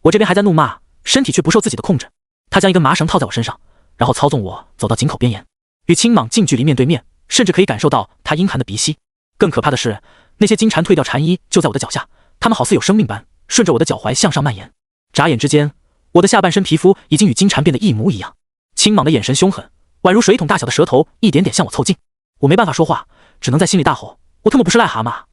我这边还在怒骂，身体却不受自己的控制。他将一根麻绳套在我身上，然后操纵我走到井口边沿，与青蟒近距离面对面，甚至可以感受到他阴寒的鼻息。更可怕的是，那些金蝉蜕掉蝉衣就在我的脚下，它们好似有生命般顺着我的脚踝向上蔓延。眨眼之间，我的下半身皮肤已经与金蝉变得一模一样。青蟒的眼神凶狠，宛如水桶大小的舌头一点点向我凑近。我没办法说话，只能在心里大吼：“我他妈不是癞蛤蟆！”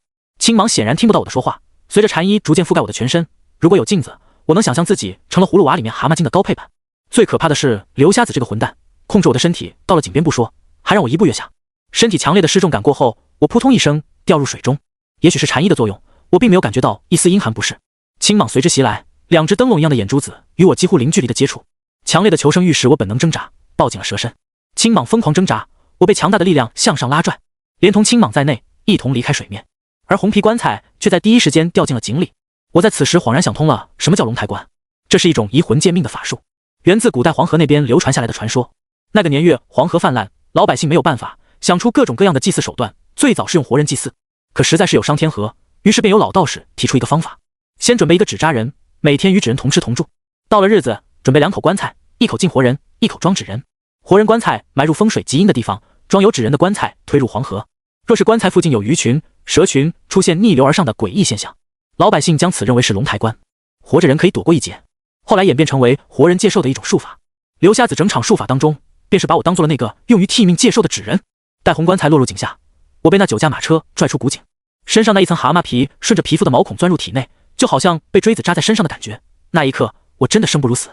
青蟒显然听不到我的说话，随着蝉衣逐渐覆盖我的全身，如果有镜子，我能想象自己成了葫芦娃里面蛤蟆精的高配版。最可怕的是，刘瞎子这个混蛋控制我的身体到了井边不说，还让我一步跃下。身体强烈的失重感过后，我扑通一声掉入水中。也许是蝉衣的作用，我并没有感觉到一丝阴寒不适。青蟒随之袭来，2只灯笼一样的眼珠子与我几乎零距离的接触，强烈的求生欲使我本能挣扎，抱紧了蛇身。青蟒疯狂挣扎，我被强大的力量向上拉拽，连同青蟒在内一同离开水面，而红皮棺材却在第一时间掉进了井里。我在此时恍然想通了什么叫龙台棺，这是一种移魂借命的法术，源自古代黄河那边流传下来的传说。那个年月黄河泛滥，老百姓没有办法，想出各种各样的祭祀手段，最早是用活人祭祀，可实在是有伤天和，于是便有老道士提出一个方法，先准备一个纸扎人，每天与纸人同吃同住，到了日子准备2口棺材，一口进活人，一口装纸人。活人棺材埋入风水极阴的地方，装有纸人的棺材推入黄河。若是棺材附近有鱼群、蛇群出现逆流而上的诡异现象，老百姓将此认为是龙台棺，活着人可以躲过一劫。后来演变成为活人借寿的一种术法。刘瞎子整场术法当中，便是把我当做了那个用于替命借寿的纸人。待红棺材落入井下，我被那9架马车拽出古井，身上那一层蛤蟆皮顺着皮肤的毛孔钻入体内，就好像被锥子扎在身上的感觉。那一刻，我真的生不如死。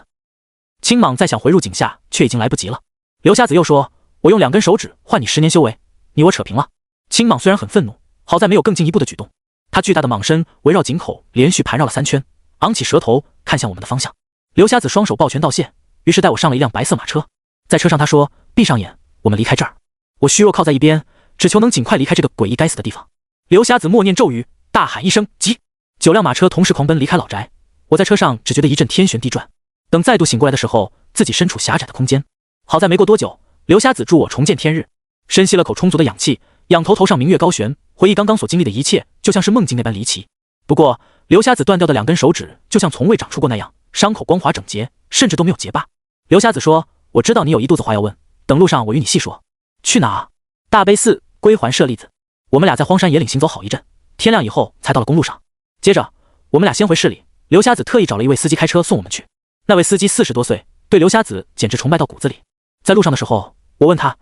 青蟒再想回入井下，却已经来不及了。刘瞎子又说：“我用2根手指换你10年修为，你我扯平了。”青蟒虽然很愤怒，好在没有更进一步的举动。他巨大的蟒身围绕井口连续盘绕了3圈，昂起舌头看向我们的方向。刘瞎子双手抱拳道谢，于是带我上了一辆白色马车。在车上他说：“闭上眼，我们离开这儿。”我虚弱靠在一边，只求能尽快离开这个诡异该死的地方。刘瞎子默念咒语，大喊一声“急！”9辆马车同时狂奔离开老宅。我在车上只觉得一阵天旋地转，等再度醒过来的时候，自己身处狭窄的空间。好在没过多久，刘瞎子助我重见天日。深吸了口充足的氧气，仰头头上明月高悬，回忆刚刚所经历的一切，就像是梦境那般离奇。不过刘瞎子断掉的2根手指就像从未长出过那样，伤口光滑整洁，甚至都没有结疤。刘瞎子说：“我知道你有一肚子话要问，等路上我与你细说。”去哪啊？大悲寺归还舍利子。我们俩在荒山野岭行走好一阵，天亮以后才到了公路上。接着我们俩先回市里，刘瞎子特意找了一位司机开车送我们去。那位司机40多岁，对刘瞎子简直崇拜到骨子里。在路上的时候，我问他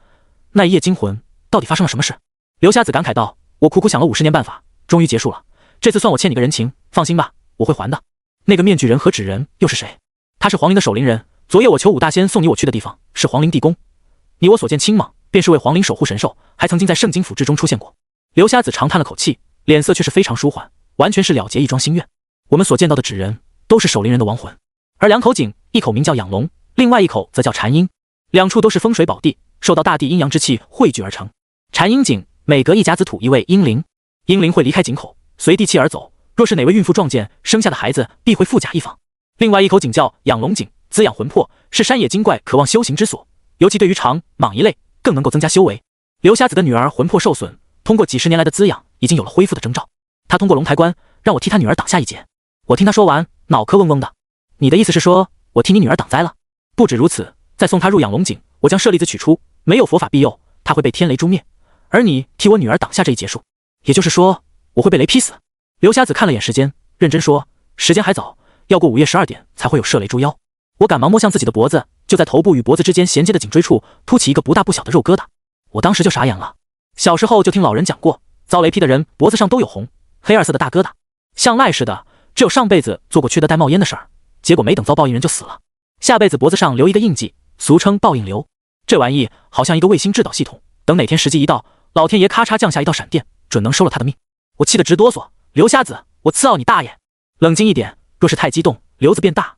那一夜惊魂到底发生了什么事。刘瞎子感慨道：“我苦苦想了50年办法，终于结束了。这次算我欠你个人情，放心吧，我会还的。”那个面具人和纸人又是谁？他是皇陵的守陵人。昨夜我求武大仙送你我去的地方是皇陵地宫，你我所见青蟒便是为皇陵守护神兽，还曾经在圣经府志中出现过。刘瞎子长叹了口气，脸色却是非常舒缓，完全是了结一桩心愿。我们所见到的纸人都是守陵人的亡魂，而2口井，一口名叫养龙，另外一口则叫禅阴，2处都是风水宝地，受到大地阴阳之气汇聚而成。禅阴井每隔1甲子土一位阴灵，阴灵会离开井口，随地气而走，若是哪位孕妇壮健，生下的孩子必会富甲一方。另外一口井叫养龙井，滋养魂魄，是山野精怪渴望修行之所，尤其对于长蟒一类更能够增加修为。刘瞎子的女儿魂魄受损，通过几十年来的滋养，已经有了恢复的征兆。他通过龙台关让我替他女儿挡下一劫。我听他说完，脑壳嗡嗡的。你的意思是说我替你女儿挡灾了？不止如此，在送她入养龙井，我将舍利子取出，没有佛法庇佑，她会被天雷诛灭，而你替我女儿挡下这一劫数。也就是说，我会被雷劈死。刘瞎子看了眼时间，认真说：“时间还早，要过午夜12点才会有射雷诛妖。”我赶忙摸向自己的脖子，就在头部与脖子之间衔接的颈椎处凸起一个不大不小的肉疙瘩。我当时就傻眼了。小时候就听老人讲过，遭雷劈的人脖子上都有红、黑二色的大疙瘩，像赖似的，只有上辈子做过缺德带冒烟的事儿，结果没等遭报应人就死了，下辈子脖子上留一个印记，俗称报应流。这玩意好像一个卫星制导系统，等哪天时机一到，老天爷咔嚓降下一道闪电，准能收了他的命。我气得直哆嗦，刘瞎子，我刺奥你大爷！冷静一点，若是太激动，瘤子变大，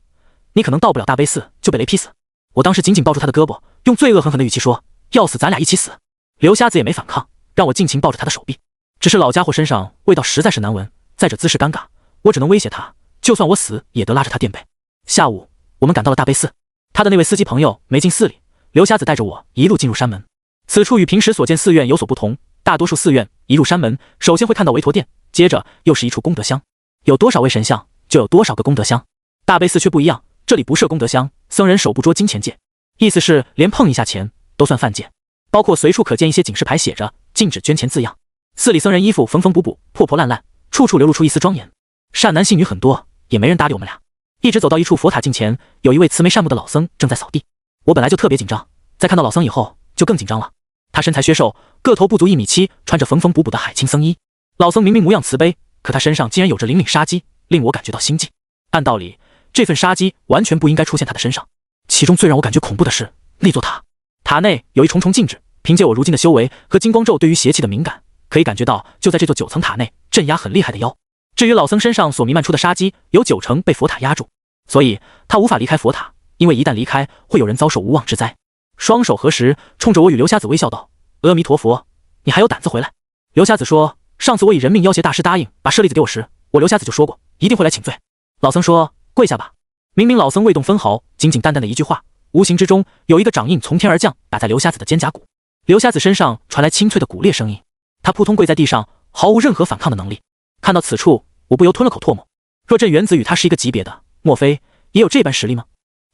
你可能到不了大悲寺就被雷劈死。我当时紧紧抱住他的胳膊，用最恶狠狠的语气说：“要死咱俩一起死。”刘瞎子也没反抗，让我尽情抱着他的手臂。只是老家伙身上味道实在是难闻，再者姿势尴尬，我只能威胁他，就算我死也得拉着他垫背。下午，我们赶到了大悲寺，他的那位司机朋友没进寺里，刘瞎子带着我一路进入山门。此处与平时所见寺院有所不同，大多数寺院一入山门，首先会看到韦陀殿，接着又是一处功德箱，有多少位神像就有多少个功德箱。大悲寺却不一样，这里不设功德箱，僧人手不捉金钱戒，意思是连碰一下钱都算犯戒，包括随处可见一些警示牌写着禁止捐钱字样。寺里僧人衣服缝缝补补，破破烂烂，处处流露出一丝庄严，善男信女很多，也没人搭理我们俩。一直走到一处佛塔近前，有一位慈眉善目的老僧正在扫地。我本来就特别紧张，在看到老僧以后就更紧张了。他身材削瘦，个头不足1.7米，穿着缝缝补补的海青僧衣。老僧明明模样慈悲，可他身上竟然有着凛凛杀机，令我感觉到心悸。按道理，这份杀机完全不应该出现他的身上。其中最让我感觉恐怖的是那座塔，塔内有一重重禁制，凭借我如今的修为和金光咒对于邪气的敏感，可以感觉到就在这座9层塔内镇压很厉害的妖。至于老僧身上所弥漫出的杀机，有9成被佛塔压住，所以他无法离开佛塔，因为一旦离开，会有人遭受无妄之灾。双手合十，冲着我与刘瞎子微笑道：“阿弥陀佛，你还有胆子回来？”刘瞎子说：“上次我以人命要挟大师答应把舍利子给我时，我刘瞎子就说过一定会来请罪。”老僧说：“跪下吧。”明明老僧未动分毫，仅仅淡淡的一句话，无形之中有一个掌印从天而降，打在刘瞎子的肩胛骨。刘瞎子身上传来清脆的骨裂声音，他扑通跪在地上，毫无任何反抗的能力。看到此处，我不由吞了口唾沫。若镇元子与他是一个级别的，莫非也有这般实力吗？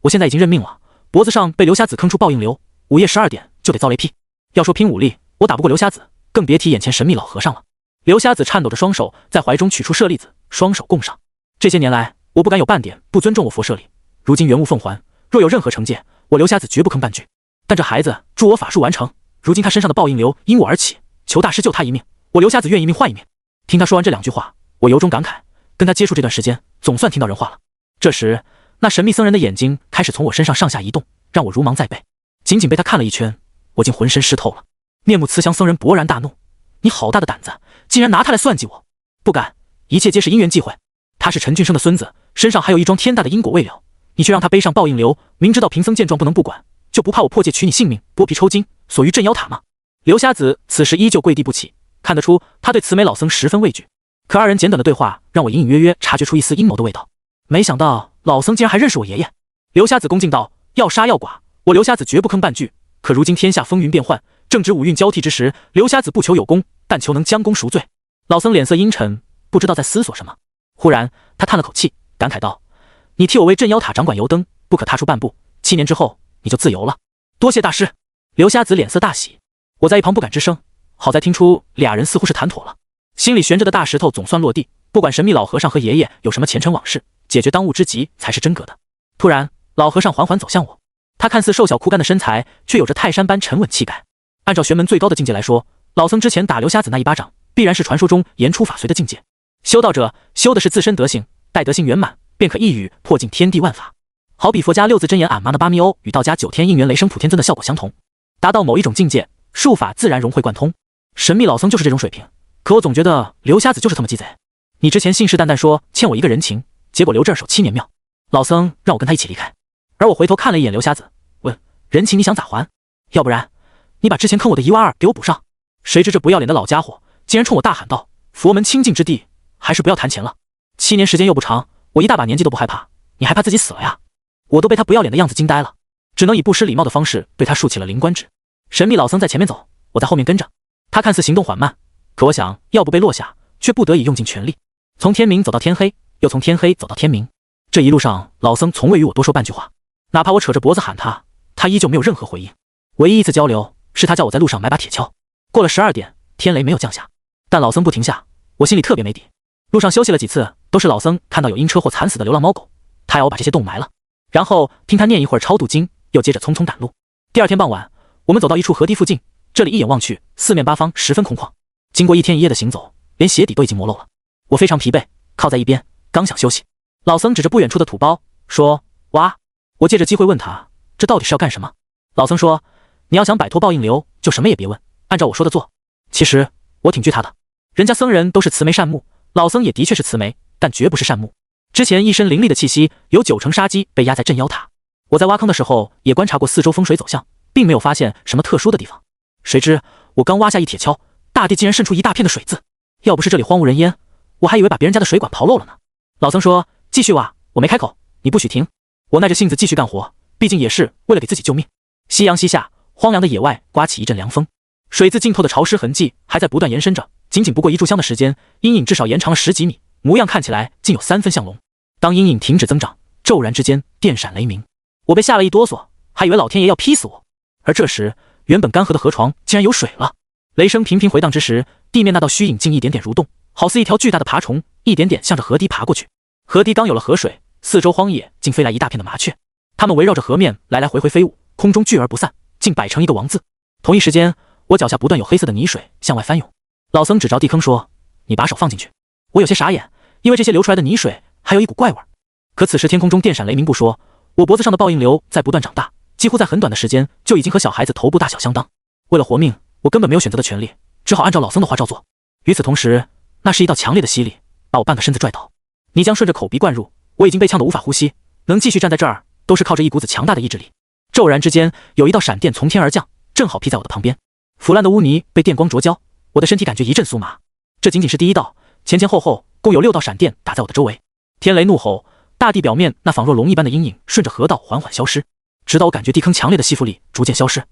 我现在已经认命了，脖子上被刘瞎子坑出报应流，午夜12点就得遭雷劈。要说拼武力，我打不过刘瞎子，更别提眼前神秘老和尚了。刘瞎子颤抖着双手，在怀中取出舍利子，双手供上。这些年来，我不敢有半点不尊重我佛舍利。如今原物奉还，若有任何惩戒，我刘瞎子绝不吭半句。但这孩子助我法术完成，如今他身上的报应流因我而起，求大师救他一命，我刘瞎子愿一命换一命。听他说完这2句话，我由衷感慨，跟他接触这段时间，总算听到人话了。这时，那神秘僧人的眼睛开始从我身上上下移动，让我如芒在背。仅仅被他看了一圈，我竟浑身湿透了。面目慈祥僧人勃然大怒：“你好大的胆子，竟然拿他来算计我！”“不敢，一切皆是因缘际会。他是陈俊生的孙子，身上还有一桩天大的因果未了，你却让他背上报应流，明知道贫僧见状不能不管，就不怕我破戒取你性命，剥皮抽筋，所于镇妖塔吗？”刘瞎子此时依旧跪地不起，看得出他对慈眉老僧十分畏惧。可2人简短的对话让我隐隐约约察觉出一丝阴谋的味道。没想到老僧竟然还认识我爷爷。刘瞎子恭敬道：“要杀要剐，我刘瞎子绝不吭半句。可如今天下风云变幻，正值5运交替之时，刘瞎子不求有功，但求能将功赎罪。”老僧脸色阴沉，不知道在思索什么。忽然他叹了口气，感慨道：“你替我为镇妖塔掌管油灯，不可踏出半步，7年之后你就自由了。多谢大师。”刘瞎子脸色大喜，我在一旁不敢吱声，好在听出2人似乎是谈妥了，心里悬着的大石头总算落地。不管神秘老和尚和爷爷有什么前尘往事，解决当务之急才是真格的。突然老和尚缓缓走向我，他看似瘦小枯干的身材，却有着泰山般沉稳气概。按照玄门最高的境界来说，老僧之前打刘瞎子那一巴掌，必然是传说中言出法随的境界。修道者修的是自身德行，待德行圆满，便可一语破尽天地万法。好比佛家6字真言俺妈的巴咪欧与道家9天应元雷声普天尊的效果相同，达到某一种境界，术法自然融会贯通。神秘老僧就是这种水平，可我总觉得刘瞎子就是这么鸡贼。你之前信誓旦旦说欠我一个人情，结果留这儿守7年庙，老僧让我跟他一起离开，而我回头看了一眼刘瞎子，问：“人情你想咋还？要不然你把之前坑我的1万2给我补上。”谁知这不要脸的老家伙竟然冲我大喊道：“佛门清净之地，还是不要谈钱了。7年时间又不长，我一大把年纪都不害怕，你害怕自己死了呀？”我都被他不要脸的样子惊呆了，只能以不失礼貌的方式对他竖起了灵官指。神秘老僧在前面走，我在后面跟着。他看似行动缓慢，可我想要不被落下，却不得已用尽全力。从天明走到天黑，又从天黑走到天明，这一路上老僧从未与我多说半句话，哪怕我扯着脖子喊他，他依旧没有任何回应。唯一一次交流是他叫我在路上买把铁锹。过了12点，天雷没有降下，但老僧不停下，我心里特别没底。路上休息了几次，都是老僧看到有因车祸惨死的流浪猫狗，他要我把这些动物埋了，然后听他念一会儿超度经，又接着匆匆赶路。第二天傍晚，我们走到一处河堤附近，这里一眼望去，四面八方十分空旷。经过一天一夜的行走，连鞋底都已经磨漏了。我非常疲惫，靠在一边，刚想休息，老僧指着不远处的土包说：“哇！”我借着机会问他，这到底是要干什么？老僧说：“你要想摆脱报应流，就什么也别问，按照我说的做。”其实我挺惧他的，人家僧人都是慈眉善目，老僧也的确是慈眉，但绝不是善目。之前一身凌厉的气息，有90%杀机被压在镇妖塔。我在挖坑的时候也观察过四周风水走向，并没有发现什么特殊的地方。谁知我刚挖下一铁锹，大地竟然渗出一大片的水渍，要不是这里荒无人烟，我还以为把别人家的水管刨漏了呢。老僧说：“继续挖。”我没开口，你不许停。我耐着性子继续干活，毕竟也是为了给自己救命。夕阳西下，荒凉的野外刮起一阵凉风，水渍浸透的潮湿痕迹还在不断延伸着，仅仅不过1炷香的时间，阴影至少延长了10几米，模样看起来竟有3分像龙。当阴影停止增长，骤然之间电闪雷鸣，我被吓了一哆嗦，还以为老天爷要劈死我。而这时，原本干涸的河床竟然有水了。雷声频频回荡之时，地面那道虚影竟一点点蠕动，好似一条巨大的爬虫，一点点向着河堤爬过去。河堤刚有了河水，四周荒野竟飞来一大片的麻雀，它们围绕着河面来来回回飞舞，空中聚而不散，竟摆成一个王字。同一时间，我脚下不断有黑色的泥水向外翻涌。老僧指着地坑说：“你把手放进去。”我有些傻眼，因为这些流出来的泥水还有一股怪味。可此时天空中电闪雷鸣不说，我脖子上的报应流在不断长大，几乎在很短的时间就已经和小孩子头部大小相当。为了活命，我根本没有选择的权利，只好按照老僧的话照做。与此同时，那是一道强烈的吸力，把我半个身子拽倒，泥浆顺着口鼻灌入，我已经被呛得无法呼吸，能继续站在这儿都是靠着一股子强大的意志力。骤然之间，有一道闪电从天而降，正好劈在我的旁边。腐烂的污泥被电光灼焦，我的身体感觉一阵酥麻。这仅仅是第一道，前前后后共有6道闪电打在我的周围。天雷怒吼，大地表面那仿若龙一般的阴影顺着河道缓缓消失，直到我感觉地坑强烈的吸附力逐渐消失，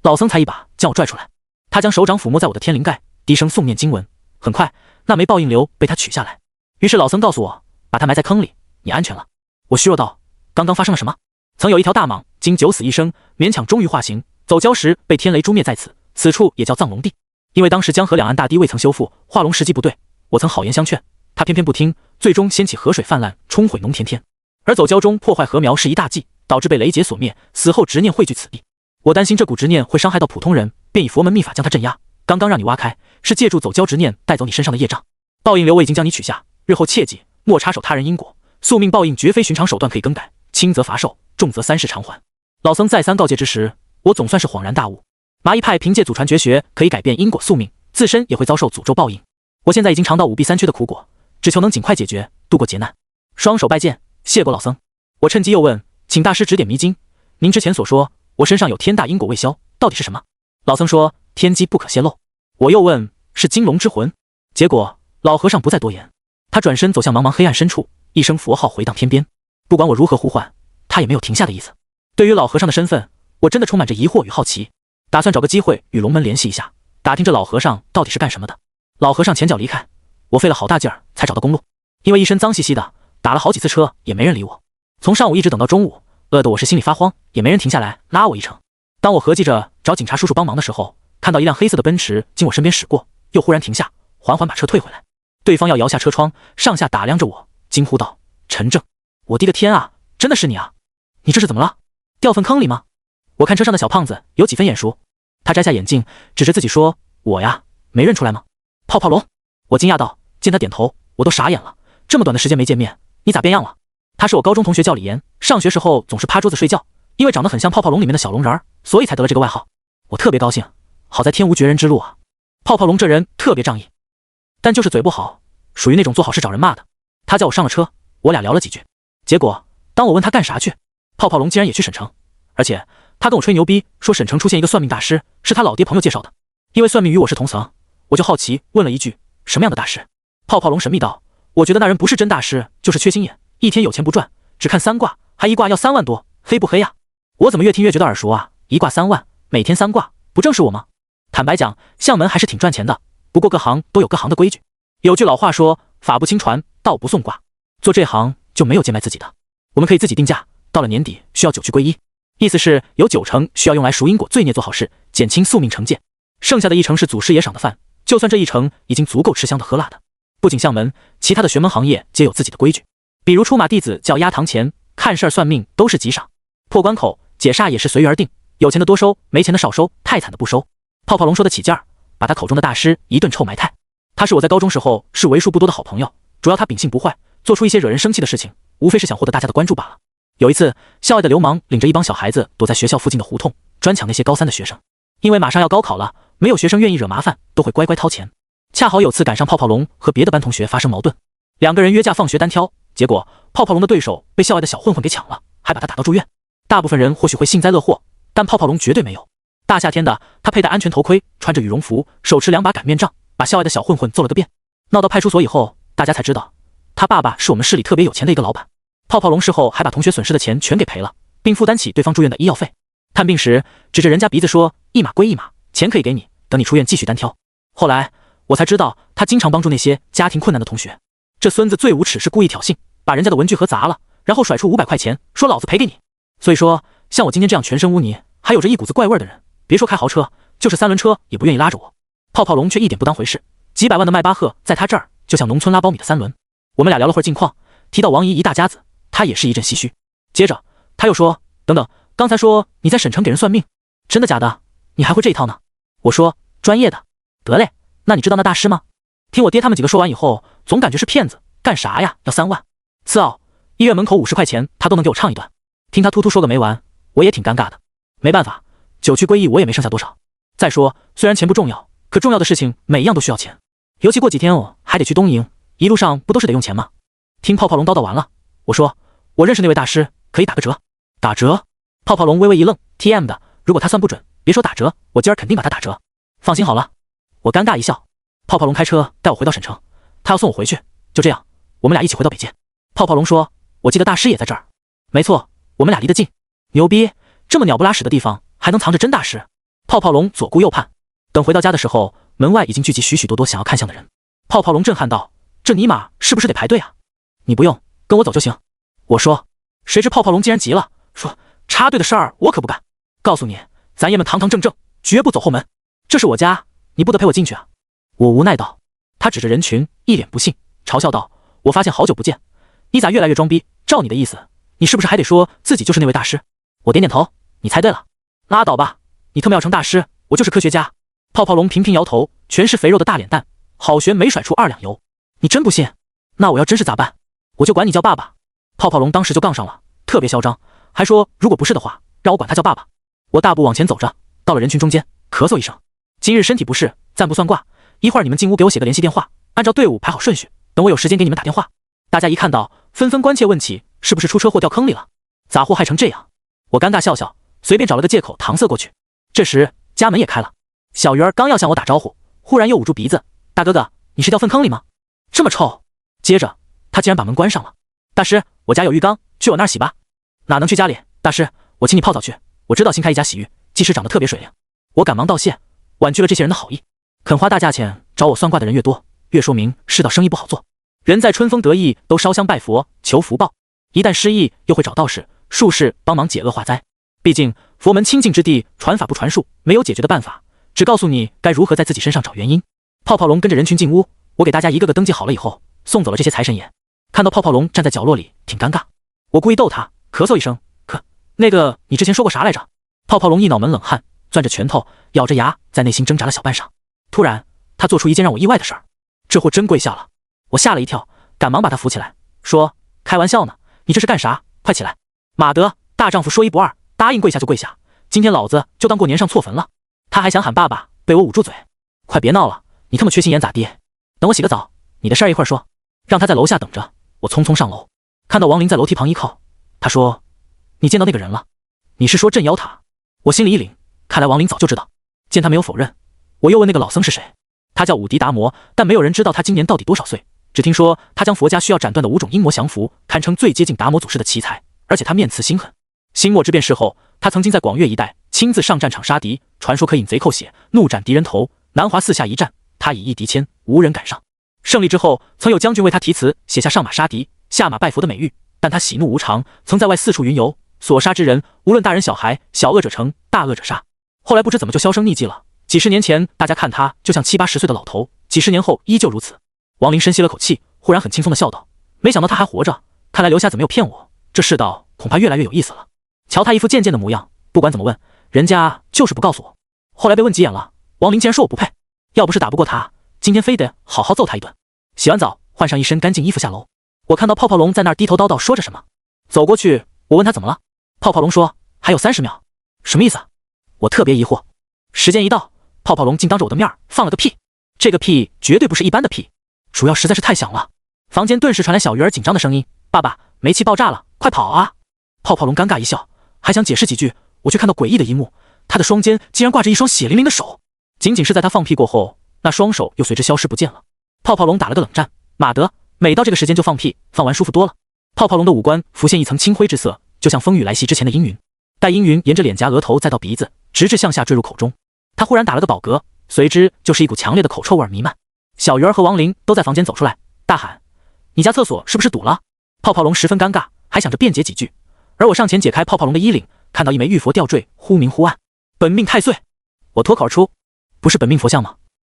老僧才一把将我拽出来。他将手掌抚摸在我的天灵盖，低声诵念经文。很快，那枚报应流被他取下来。于是老僧告诉我，把它埋在坑里，你安全了。我虚弱道：“刚刚发生了什么？”曾有一条大蟒，经9死1生，勉强终于化形，走礁时被天雷诛灭在此，此处也叫藏龙地。因为当时江河两岸大堤未曾修复，化龙时机不对，我曾好言相劝，他偏偏不听，最终掀起河水泛滥，冲毁农田田。而走礁中破坏禾苗是一大忌，导致被雷劫所灭，死后执念汇聚此地。我担心这股执念会伤害到普通人，便以佛门秘法将它镇压。刚刚让你挖开，是借助走礁执念带走你身上的业障。报应流我已经将你取下，日后切记莫插手他人因果，宿命报应绝非寻常手段可以更改，轻则罚寿，重则3世偿还。老僧再三告诫之时，我总算是恍然大悟。麻衣派凭借祖传绝学可以改变因果宿命，自身也会遭受诅咒报应。我现在已经尝到5弊3缺的苦果，只求能尽快解决，度过劫难。双手拜见，谢过老僧。我趁机又问，请大师指点迷津，您之前所说我身上有天大因果未消，到底是什么？老僧说，天机不可泄露。我又问，是金龙之魂？结果老和尚不再多言，他转身走向茫茫黑暗深处，一声佛号回荡天边。不管我如何呼唤，他也没有停下的意思。对于老和尚的身份，我真的充满着疑惑与好奇，打算找个机会与龙门联系一下，打听这老和尚到底是干什么的。老和尚前脚离开，我费了好大劲儿才找到公路，因为一身脏兮兮的，打了好几次车也没人理我。从上午一直等到中午，饿得我是心里发慌，也没人停下来拉我一程。当我合计着找警察叔叔帮忙的时候，看到一辆黑色的奔驰经我身边驶过，又忽然停下，缓缓把车退回来。对方要摇下车窗，上下打量着我，惊呼道：“陈正！”我的个天啊，真的是你啊！你这是怎么了？掉粪坑里吗？我看车上的小胖子有几分眼熟，他摘下眼镜，指着自己说：“我呀，没认出来吗？泡泡龙！”我惊讶道，见他点头，我都傻眼了。这么短的时间没见面，你咋变样了？他是我高中同学，叫李岩，上学时候总是趴桌子睡觉，因为长得很像泡泡龙里面的小龙人儿，所以才得了这个外号。我特别高兴，好在天无绝人之路啊！泡泡龙这人特别仗义，但就是嘴不好，属于那种做好事找人骂的。他叫我上了车，我俩聊了几句。结果当我问他干啥去，泡泡龙竟然也去省城，而且他跟我吹牛逼说省城出现一个算命大师，是他老爹朋友介绍的。因为算命与我是同层，我就好奇问了一句，什么样的大师？泡泡龙神秘道，我觉得那人不是真大师，就是缺心眼，一天有钱不赚，只看3卦，还一卦要3万多，黑不黑呀？我怎么越听越觉得耳熟啊？一卦3万，每天3卦，不正是我吗？坦白讲，相门还是挺赚钱的，不过各行都有各行的规矩。有句老话说，法不轻传，道不送卦，做这行就没有贱卖自己的。我们可以自己定价，到了年底需要9去归一，意思是有9成需要用来赎因果罪孽做好事，减轻宿命惩戒，剩下的1成是祖师爷赏的饭，就算这一城已经足够吃香的喝辣的。不仅相门，其他的玄门行业皆有自己的规矩，比如出马弟子叫压堂钱，看事儿算命都是急赏，破关口解煞也是随缘而定，有钱的多收，没钱的少收，太惨的不收。泡泡龙说得起劲儿，把他口中的大师一顿臭埋汰。他是我在高中时候是为数不多的好朋友，主要他秉性不坏，做出一些惹人生气的事情，无非是想获得大家的关注罢了。有一次，校外的流氓领着一帮小孩子躲在学校附近的胡同，专抢那些高三的学生。因为马上要高考了，没有学生愿意惹麻烦，都会乖乖掏钱。恰好有次赶上泡泡龙和别的班同学发生矛盾，两个人约架放学单挑，结果泡泡龙的对手被校外的小混混给抢了，还把他打到住院。大部分人或许会幸灾乐祸，但泡泡龙绝对没有。大夏天的，他佩戴安全头盔，穿着羽绒服，手持2把擀面杖，把校外的小混混揍了个遍。闹到派出所以后，大家才知道他爸爸是我们市里特别有钱的一个老板。泡泡龙事后还把同学损失的钱全给赔了，并负担起对方住院的医药费。探病时指着人家鼻子说：“一码归一码，钱可以给你，等你出院继续单挑。”后来我才知道，他经常帮助那些家庭困难的同学。这孙子最无耻是故意挑衅，把人家的文具盒砸了，然后甩出500块钱，说老子赔给你。所以说，像我今天这样全身污泥，还有着一股子怪味的人，别说开豪车，就是3轮车也不愿意拉着我。泡泡龙却一点不当回事，几百万的迈巴赫在他这儿就像农村拉苞米的3轮。我们俩聊了会儿近况，提到王姨一大家子，他也是一阵唏嘘。接着他又说：“等等，刚才说你在省城给人算命，真的假的？你还会这一套呢？”我说：“专业的。”得嘞，那你知道那大师吗？听我爹他们几个说完以后，总感觉是骗子，干啥呀？要3万。次奥，医院门口50块钱他都能给我唱一段。听他突突说个没完，我也挺尴尬的。没办法，九曲归一我也没剩下多少。再说，虽然钱不重要，可重要的事情每一样都需要钱，尤其过几天我还得去东营，一路上不都是得用钱吗？听泡泡龙叨叨完了，我说：“我认识那位大师，可以打个折。”打折？泡泡龙微微一愣 ，TM 的，如果他算不准，别说打折，我今儿肯定把他打折。放心好了。我尴尬一笑。泡泡龙开车带我回到省城，他要送我回去，就这样，我们俩一起回到北界。泡泡龙说：“我记得大师也在这儿。”没错，我们俩离得近。牛逼，这么鸟不拉屎的地方还能藏着真大师。泡泡龙左顾右盼，等回到家的时候，门外已经聚集许许多多想要看相的人。泡泡龙震撼道：“这尼玛是不是得排队啊？”你不用，跟我走就行。我说。谁知泡泡龙竟然急了，说：“插队的事儿我可不干。告诉你，咱爷们堂堂正正，绝不走后门。这是我家，你不得陪我进去啊。”我无奈道。他指着人群，一脸不信，嘲笑道：“我发现好久不见，你咋越来越装逼？照你的意思，你是不是还得说自己就是那位大师？”我点点头，你猜对了。拉倒吧，你他妈要成大师，我就是科学家。泡泡龙频频摇头，全是肥肉的大脸蛋，好悬没甩出2两油。你真不信？那我要真是咋办？我就管你叫爸爸。泡泡龙当时就杠上了，特别嚣张，还说如果不是的话，让我管他叫爸爸。我大步往前走着，到了人群中间，咳嗽一声：“今日身体不适，暂不算卦。一会儿你们进屋给我写个联系电话，按照队伍排好顺序，等我有时间给你们打电话。”大家一看到，纷纷关切问起是不是出车祸掉坑里了，咋祸害成这样？我尴尬笑笑，随便找了个借口搪塞过去。这时家门也开了，小鱼儿刚要向我打招呼，忽然又捂住鼻子：“大哥哥，你是掉粪坑里吗？这么臭！”接着他竟然把门关上了。大师，我家有浴缸，去我那儿洗吧。哪能去家里？大师，我请你泡澡去。我知道新开一家洗浴，技师长得特别水灵。我赶忙道谢，婉拒了这些人的好意。肯花大价钱找我算卦的人越多，越说明世道生意不好做。人在春风得意都烧香拜佛求福报，一旦失意又会找道士、术士帮忙解厄化灾。毕竟佛门清净之地，传法不传术，没有解决的办法，只告诉你该如何在自己身上找原因。泡泡龙跟着人群进屋，我给大家一个个登记好了以后，送走了这些财神爷。看到泡泡龙站在角落里，挺尴尬。我故意逗他，咳嗽一声：“那个，你之前说过啥来着？”泡泡龙一脑门冷汗，攥着拳头，咬着牙，在内心挣扎了小半晌。突然，他做出一件让我意外的事儿，这货真跪下了。我吓了一跳，赶忙把他扶起来，说：“开玩笑呢，你这是干啥？快起来！”马德，大丈夫说一不二，答应跪下就跪下。今天老子就当过年上错坟了。他还想喊爸爸，被我捂住嘴：“快别闹了，你他妈缺心眼咋地？等我洗个澡，你的事儿一会儿说。”让他在楼下等着。我匆匆上楼，看到王林在楼梯旁依靠。他说：“你见到那个人了？你是说镇妖塔？”我心里一凛，看来王林早就知道。见他没有否认，我又问那个老僧是谁。他叫武迪达摩，但没有人知道他今年到底多少岁。只听说他将佛家需要斩断的5种阴魔降服，堪称最接近达摩祖师的奇才。而且他面慈心狠。辛墨之变事后，他曾经在广粤一带亲自上战场杀敌，传说可引贼寇血，怒斩敌人头。南华四下一战，他以一敌千，无人赶上。胜利之后，曾有将军为他题词，写下上马杀敌、下马拜佛的美誉。但他喜怒无常，曾在外四处云游，所杀之人，无论大人小孩，小恶者成，大恶者杀。后来不知怎么就销声匿迹了。几十年前大家看他就像70、80岁的老头，几十年后依旧如此。王林深吸了口气，忽然很轻松地笑道：没想到他还活着，看来刘夏子没有骗我，这世道恐怕越来越有意思了。瞧他一副贱贱的模样，不管怎么问，人家就是不告诉我。后来被问急眼了，王林竟然说我不配，要不是打不过他，今天非得好好揍他一顿。洗完澡，换上一身干净衣服下楼，我看到泡泡龙在那儿低头叨叨说着什么，走过去，我问他怎么了，泡泡龙说还有30秒，什么意思啊？我特别疑惑。时间一到，泡泡龙竟当着我的面放了个屁，这个屁绝对不是一般的屁，主要实在是太响了。房间顿时传来小鱼儿紧张的声音：爸爸，煤气爆炸了，快跑啊！泡泡龙尴尬一笑，还想解释几句，我却看到诡异的一幕，他的双肩竟然挂着一双血淋淋的手，仅仅是在他放屁过后，那双手又随之消失不见了。泡泡龙打了个冷战，马德，每到这个时间就放屁，放完舒服多了。泡泡龙的五官浮现一层青灰之色，就像风雨来袭之前的阴云，待阴云沿着脸颊、额头再到鼻子，直至向下坠入口中。他忽然打了个饱嗝，随之就是一股强烈的口臭味弥漫。小鱼儿和王林都在房间走出来，大喊：你家厕所是不是堵了？泡泡龙十分尴尬，还想着辩解几句，而我上前解开泡泡龙的衣领，看到一枚玉佛吊坠，忽明忽暗。本命太岁，我脱口而出：不是本命佛像吗？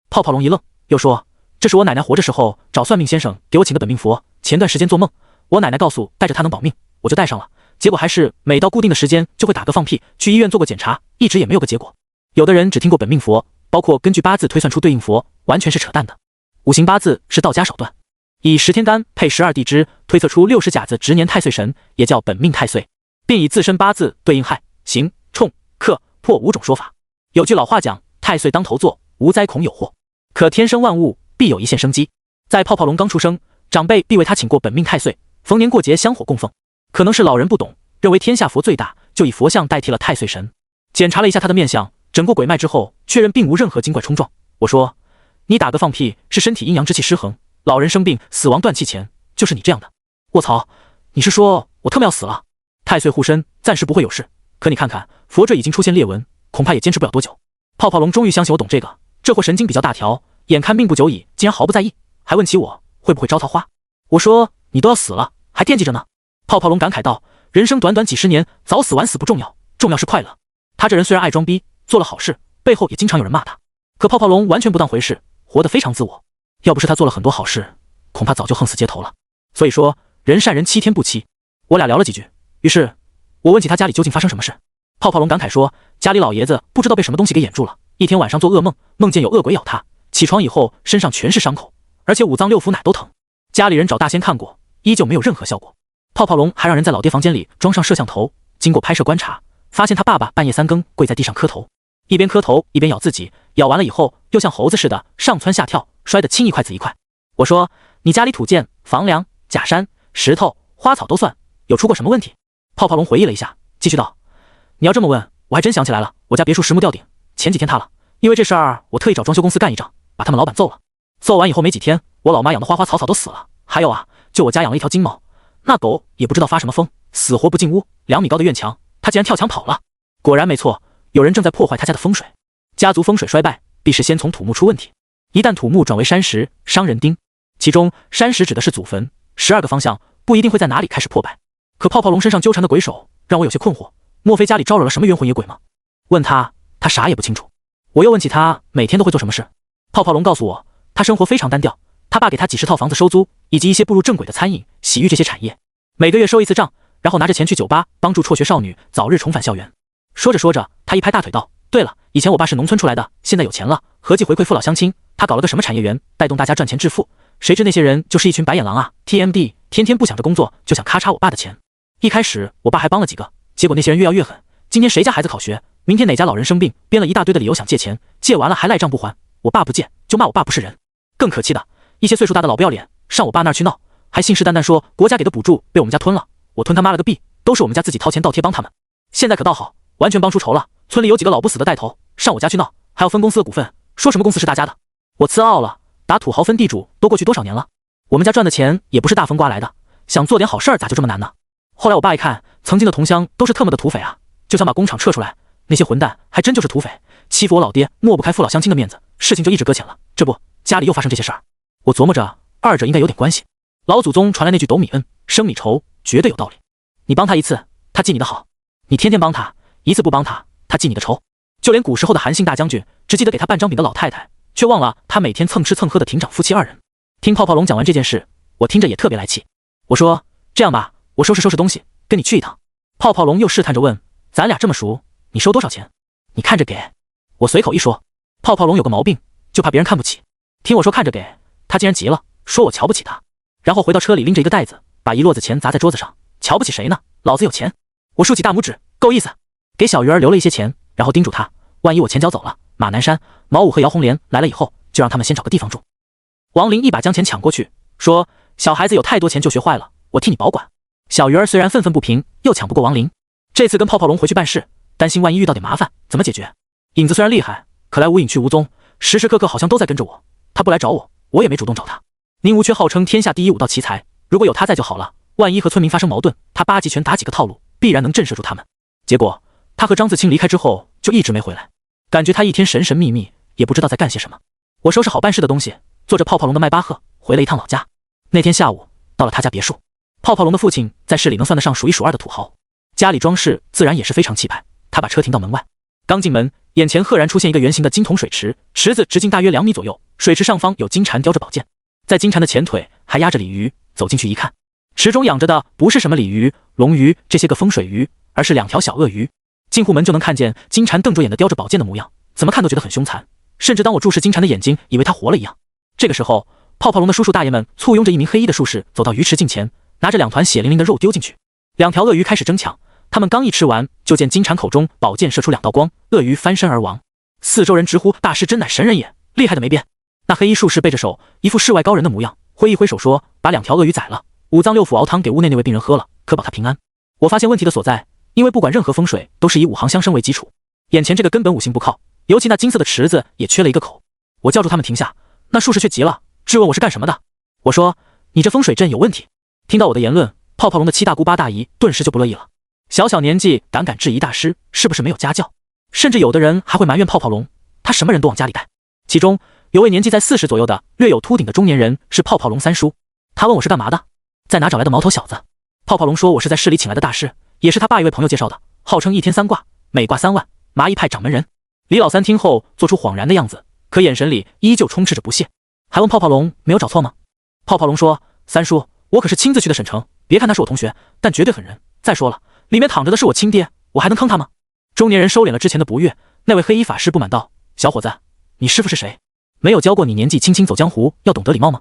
泡泡龙一愣，又说：这是我奶奶活着时候找算命先生给我请的本命佛，前段时间做梦，我奶奶告诉带着它能保命，我就带上了，结果还是每到固定的时间就会打嗝放屁，去医院做过检查，一直也没有个结果。有的人只听过本命佛，包括根据八字推算出对应佛，完全是扯淡的。五行八字是道家手段，以10天干配12地支推测出60甲子值年太岁神，也叫本命太岁，并以自身八字对应亥、刑、冲、克、破5种说法。有句老话讲，太岁当头坐，无灾恐有祸，可天生万物必有一线生机。在泡泡龙刚出生，长辈必为他请过本命太岁，逢年过节香火供奉。可能是老人不懂，认为天下佛最大，就以佛像代替了太岁神。检查了一下他的面相，整过鬼脉之后，确认并无任何精怪冲撞。我说：你打个放屁是身体阴阳之气失衡，老人生病死亡断气前就是你这样的。卧槽，你是说我特么要死了？太岁护身，暂时不会有事，可你看看佛坠已经出现裂纹，恐怕也坚持不了多久。泡泡龙终于相信我懂这个，这货神经比较大条，眼看命不久矣，竟然毫不在意，还问起我会不会招桃花。我说你都要死了，还惦记着呢。泡泡龙感慨道：人生短短几十年，早死晚死不重要，重要是快乐。他这人虽然爱装逼，做了好事，背后也经常有人骂他，可泡泡龙完全不当回事，活得非常自我。要不是他做了很多好事，恐怕早就横死街头了。所以说人善人欺天不欺。我俩聊了几句，于是我问起他家里究竟发生什么事。泡泡龙感慨说，家里老爷子不知道被什么东西给掩住了，一天晚上做噩梦，梦见有恶鬼咬他，起床以后身上全是伤口，而且五脏六腑哪都疼。家里人找大仙看过，依旧没有任何效果。泡泡龙还让人在老爹房间里装上摄像头，经过拍摄观察，发现他爸爸半夜3更跪在地上磕头，一边磕头一边咬自己，咬完了以后又像猴子似的上蹿下跳，摔得青一块紫一块。我说你家里土建、房梁、假山、石头、花草都算，有出过什么问题？泡泡龙回忆了一下，继续道：你要这么问，我还真想起来了，我家别墅实木吊顶，前几天塌了，因为这事儿我特意找装修公司干一仗，把他们老板揍了。揍完以后没几天，我老妈养的花花草草都死了，还有啊，就我家养了一条金毛，那狗也不知道发什么疯，死活不进屋，2米高的院墙，它竟然跳墙跑了。果然没错，有人正在破坏他家的风水。家族风水衰败，必是先从土木出问题，一旦土木转为山石，伤人丁。其中山石指的是祖坟，12个方向不一定会在哪里开始破败。可泡泡龙身上纠缠的鬼手让我有些困惑，莫非家里招惹了什么冤魂野鬼吗？问他，他啥也不清楚。我又问起他每天都会做什么事，泡泡龙告诉我，他生活非常单调，他爸给他几10套房子收租，以及一些步入正轨的餐饮、洗浴这些产业，每个月收一次账，然后拿着钱去酒吧，帮助辍学少女早日重返校园。说着说着，他一拍大腿道：对了，以前我爸是农村出来的，现在有钱了，合计回馈父老乡亲，他搞了个什么产业园，带动大家赚钱致富。谁知那些人就是一群白眼狼啊 ，TMD， 天天不想着工作，就想咔嚓我爸的钱。一开始我爸还帮了几个，结果那些人越要越狠，今天谁家孩子考学，明天哪家老人生病，编了一大堆的理由想借钱，借完了还赖账不还，我爸不借就骂我爸不是人。更可气的，一些岁数大的老不要脸上我爸那儿去闹，还信誓旦旦说国家给的补助被我们家吞了，我吞他妈了个屁，都是我们家自己掏钱倒贴帮他们。现在可倒好，完全帮出仇了，村里有几个老不死的带头上我家去闹，还要分公司的股份，说什么公司是大家的。我呲傲了，打土豪分地主都过去多少年了，我们家赚的钱也不是大风刮来的，想做点好事儿咋就这么难呢？后来我爸一看，曾经的同乡都是特么的土匪啊，就想把工厂撤出来，那些混蛋还真就是土匪，欺负我老爹，抹不开父老乡亲的面子，事情就一直搁浅了。这不，家里又发生这些事儿，我琢磨着二者应该有点关系。老祖宗传来那句斗米恩，升米仇，绝对有道理。你帮他一次，他记你的好；你天天帮他，一次不帮他，他记你的仇。就连古时候的韩信大将军，只记得给他半张饼的老太太，却忘了他每天蹭吃蹭喝的亭长夫妻2人。听泡泡龙讲完这件事，我听着也特别来气。我说：“这样吧，我收拾收拾东西，跟你去一趟。”泡泡龙又试探着问：“咱俩这么熟，你收多少钱？你看着给。”我随口一说。泡泡龙有个毛病，就怕别人看不起。听我说看着给，他竟然急了，说我瞧不起他，然后回到车里拎着一个袋子，把一摞子钱砸在桌子上。瞧不起谁呢？老子有钱！我竖起大拇指，够意思。给小鱼儿留了一些钱，然后叮嘱他，万一我前脚走了，马南山、毛五和姚红莲来了以后，就让他们先找个地方住。王林一把将钱抢过去，说：“小孩子有太多钱就学坏了，我替你保管。”小鱼儿虽然愤愤不平，又抢不过王林，这次跟泡泡龙回去办事，担心万一遇到点麻烦怎么解决。影子虽然厉害，可来无影去无踪，时时刻刻好像都在跟着我。他不来找我，我也没主动找他。宁无缺号称天下第一武道奇才，如果有他在就好了，万一和村民发生矛盾，他8极拳打几个套路，必然能震慑住他们。结果他和张自清离开之后就一直没回来，感觉他一天神神秘秘，也不知道在干些什么。我收拾好办事的东西，坐着泡泡龙的迈巴赫回了一趟老家。那天下午到了他家别墅，泡泡龙的父亲在市里能算得上数一数二的土豪，家里装饰自然也是非常气派。他把车停到门外，刚进门，眼前赫然出现一个圆形的金铜水池，池子直径大约2米左右，水池上方有金蝉叼着宝剑，在金蝉的前腿还压着鲤鱼。走进去一看，池中养着的不是什么鲤鱼、龙鱼这些个风水鱼，而是2条小鳄鱼。进户门就能看见金蝉瞪着眼的叼着宝剑的模样，怎么看都觉得很凶残，甚至当我注视金蝉的眼睛，以为它活了一样。这个时候，泡泡龙的叔叔大爷们簇拥着一名黑衣的术士走到鱼池近前，拿着2团血淋淋的肉丢进去。2条鳄鱼开始争抢，他们刚一吃完，就见金蝉口中宝剑射出2道光，鳄鱼翻身而亡。四周人直呼大师真乃神人也，厉害的没边。那黑衣术士背着手，一副世外高人的模样，挥一挥手说：“把2条鳄鱼宰了，5脏6腑熬汤给屋内那位病人喝了，可保他平安。”我发现问题的所在，因为不管任何风水都是以5行相生为基础，眼前这个根本5行不靠，尤其那金色的池子也缺了一个口。我叫住他们停下，那术士却急了，质问我是干什么的。我说：“你这风水阵有问题。”听到我的言论，泡泡龙的7大姑8大姨顿时就不乐意了。小小年纪胆敢质疑大师，是不是没有家教？甚至有的人还会埋怨泡泡龙，他什么人都往家里带。其中有位年纪在40左右的略有秃顶的中年人是泡泡龙三叔，他问我是干嘛的，在哪找来的毛头小子。泡泡龙说我是在市里请来的大师，也是他爸一位朋友介绍的，号称1天3卦，每卦3万，麻衣派掌门人。李老三听后做出恍然的样子，可眼神里依旧充斥着不屑，还问泡泡龙没有找错吗？泡泡龙说：“三叔，我可是亲自去的省城，别看他是我同学，但绝对狠人。再说了，里面躺着的是我亲爹，我还能坑他吗？”中年人收敛了之前的不悦，那位黑衣法师不满道：“小伙子，你师父是谁？没有教过你年纪轻轻走江湖要懂得礼貌吗？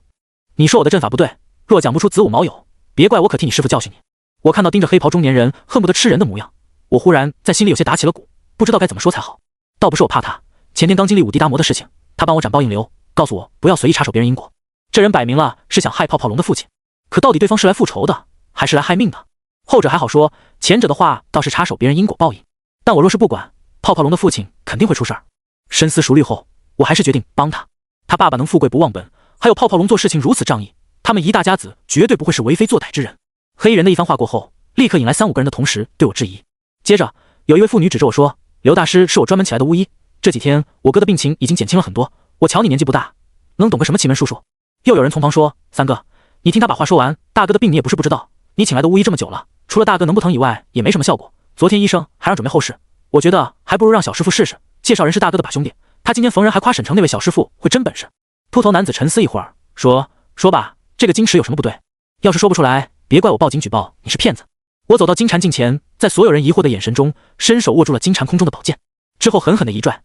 你说我的阵法不对，若讲不出子午卯酉，别怪我可替你师父教训你。”我看到盯着黑袍中年人恨不得吃人的模样，我忽然在心里有些打起了鼓，不知道该怎么说才好。倒不是我怕他，前天刚经历5地达摩的事情，他帮我斩报应流，告诉我不要随意插手别人因果。这人摆明了是想害泡泡龙的父亲，可到底对方是来复仇的，还是来害命的？后者还好说，前者的话倒是插手别人因果报应。但我若是不管，泡泡龙的父亲肯定会出事儿。深思熟虑后，我还是决定帮他。他爸爸能富贵不忘本，还有泡泡龙做事情如此仗义，他们一大家子绝对不会是为非作歹之人。黑衣人的一番话过后，立刻引来3、5个人的同时对我质疑。接着有一位妇女指着我说：“刘大师是我专门请来的巫医，这几天我哥的病情已经减轻了很多，我瞧你年纪不大，能懂个什么奇门术数？”又有人从旁说：“三哥，你听他把话说完，大哥的病你也不是不知道，你请来的巫医这么久了，除了大哥能不疼以外，也没什么效果。昨天医生还让准备后事，我觉得还不如让小师傅试试。介绍人是大哥的把兄弟，他今天逢人还夸沈城那位小师傅会真本事。”秃头男子沉思一会儿，说吧，这个金池有什么不对？要是说不出来，别怪我报警举报你是骗子。我走到金蝉近前，在所有人疑惑的眼神中，伸手握住了金蝉空中的宝剑，之后狠狠的一拽，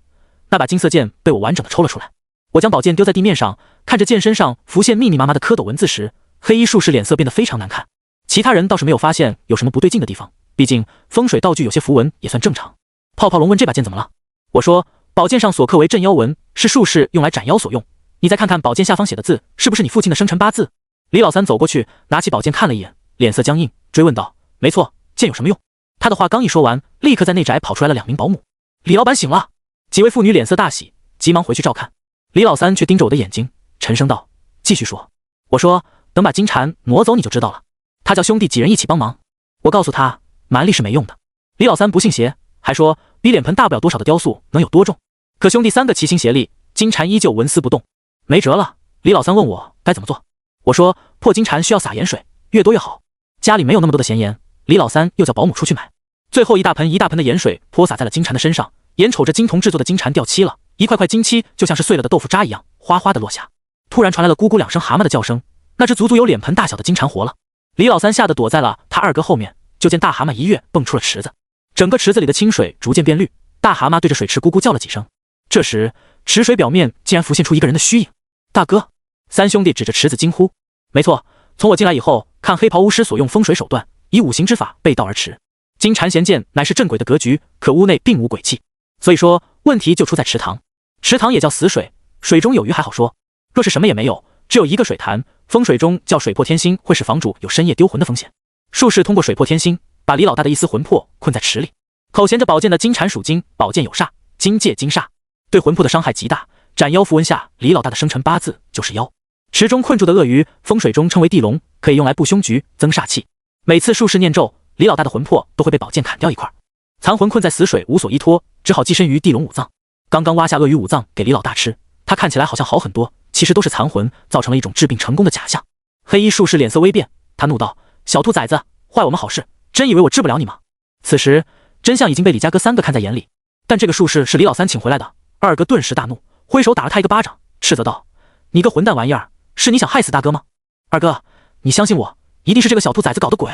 那把金色剑被我完整的抽了出来。我将宝剑丢在地面上，看着剑身上浮现密密麻麻的蝌蚪文字时，黑衣术士脸色变得非常难看。其他人倒是没有发现有什么不对劲的地方，毕竟风水道具有些符文也算正常。泡泡龙问这把剑怎么了？我说宝剑上所刻为镇妖文，是术士用来斩妖所用。你再看看宝剑下方写的字，是不是你父亲的生辰八字？李老三走过去，拿起宝剑看了一眼，脸色僵硬，追问道：“没错，剑有什么用？”他的话刚一说完，立刻在内宅跑出来了2名保姆。李老板醒了，几位妇女脸色大喜，急忙回去照看。李老三却盯着我的眼睛，沉声道：“继续说。”我说：“等把金蝉挪走你就知道了。”他叫兄弟几人一起帮忙。我告诉他，蛮力是没用的。李老三不信邪，还说比脸盆大不了多少的雕塑能有多重？可兄弟3个齐心协力，金蝉依旧纹丝不动。没辙了，李老三问我该怎么做。我说破金蝉需要撒盐水，越多越好。家里没有那么多的咸盐，李老三又叫保姆出去买。最后一大盆的盐水泼洒在了金蝉的身上，眼瞅着金铜制作的金蝉掉漆了，一块块金漆就像是碎了的豆腐渣一样，哗哗的落下。突然传来了咕咕2声蛤蟆的叫声，那只足足有脸盆大小的金蝉活了。李老三吓得躲在了他二哥后面，就见大蛤蟆一跃蹦出了池子，整个池子里的清水逐渐变绿，大蛤蟆对着水池咕咕叫了几声。这时，池水表面竟然浮现出一个人的虚影。大哥，三兄弟指着池子惊呼：“没错，从我进来以后，看黑袍巫师所用风水手段，以五行之法背道而驰。金蝉衔剑乃是正轨的格局，可屋内并无鬼气，所以说问题就出在池塘。池塘也叫死水，水中有鱼还好说，若是什么也没有，只有一个水潭，风水中叫水破天星，会使房主有深夜丢魂的风险。术士通过水破天星，把李老大的一丝魂魄困在池里。口衔着宝剑的金蝉属金，宝剑有煞，金借金煞，对魂魄的伤害极大。斩妖符文下，李老大的生辰八字就是妖。池中困住的鳄鱼，风水中称为地龙，可以用来布凶局，增煞气。每次术士念咒，李老大的魂魄都会被宝剑砍掉一块。残魂困在死水，无所依托，只好寄身于地龙五脏。刚刚挖下鳄鱼五脏给李老大吃，他看起来好像好很多，其实都是残魂，造成了一种治病成功的假象。黑衣术士脸色微变，他怒道：“小兔崽子，坏我们好事，真以为我治不了你吗？”此时真相已经被李家哥三个看在眼里，但这个术士是李老三请回来的。二哥顿时大怒，挥手打了他一个巴掌，斥责道：“你个混蛋玩意儿，是你想害死大哥吗？二哥，你相信我，一定是这个小兔崽子搞的鬼。”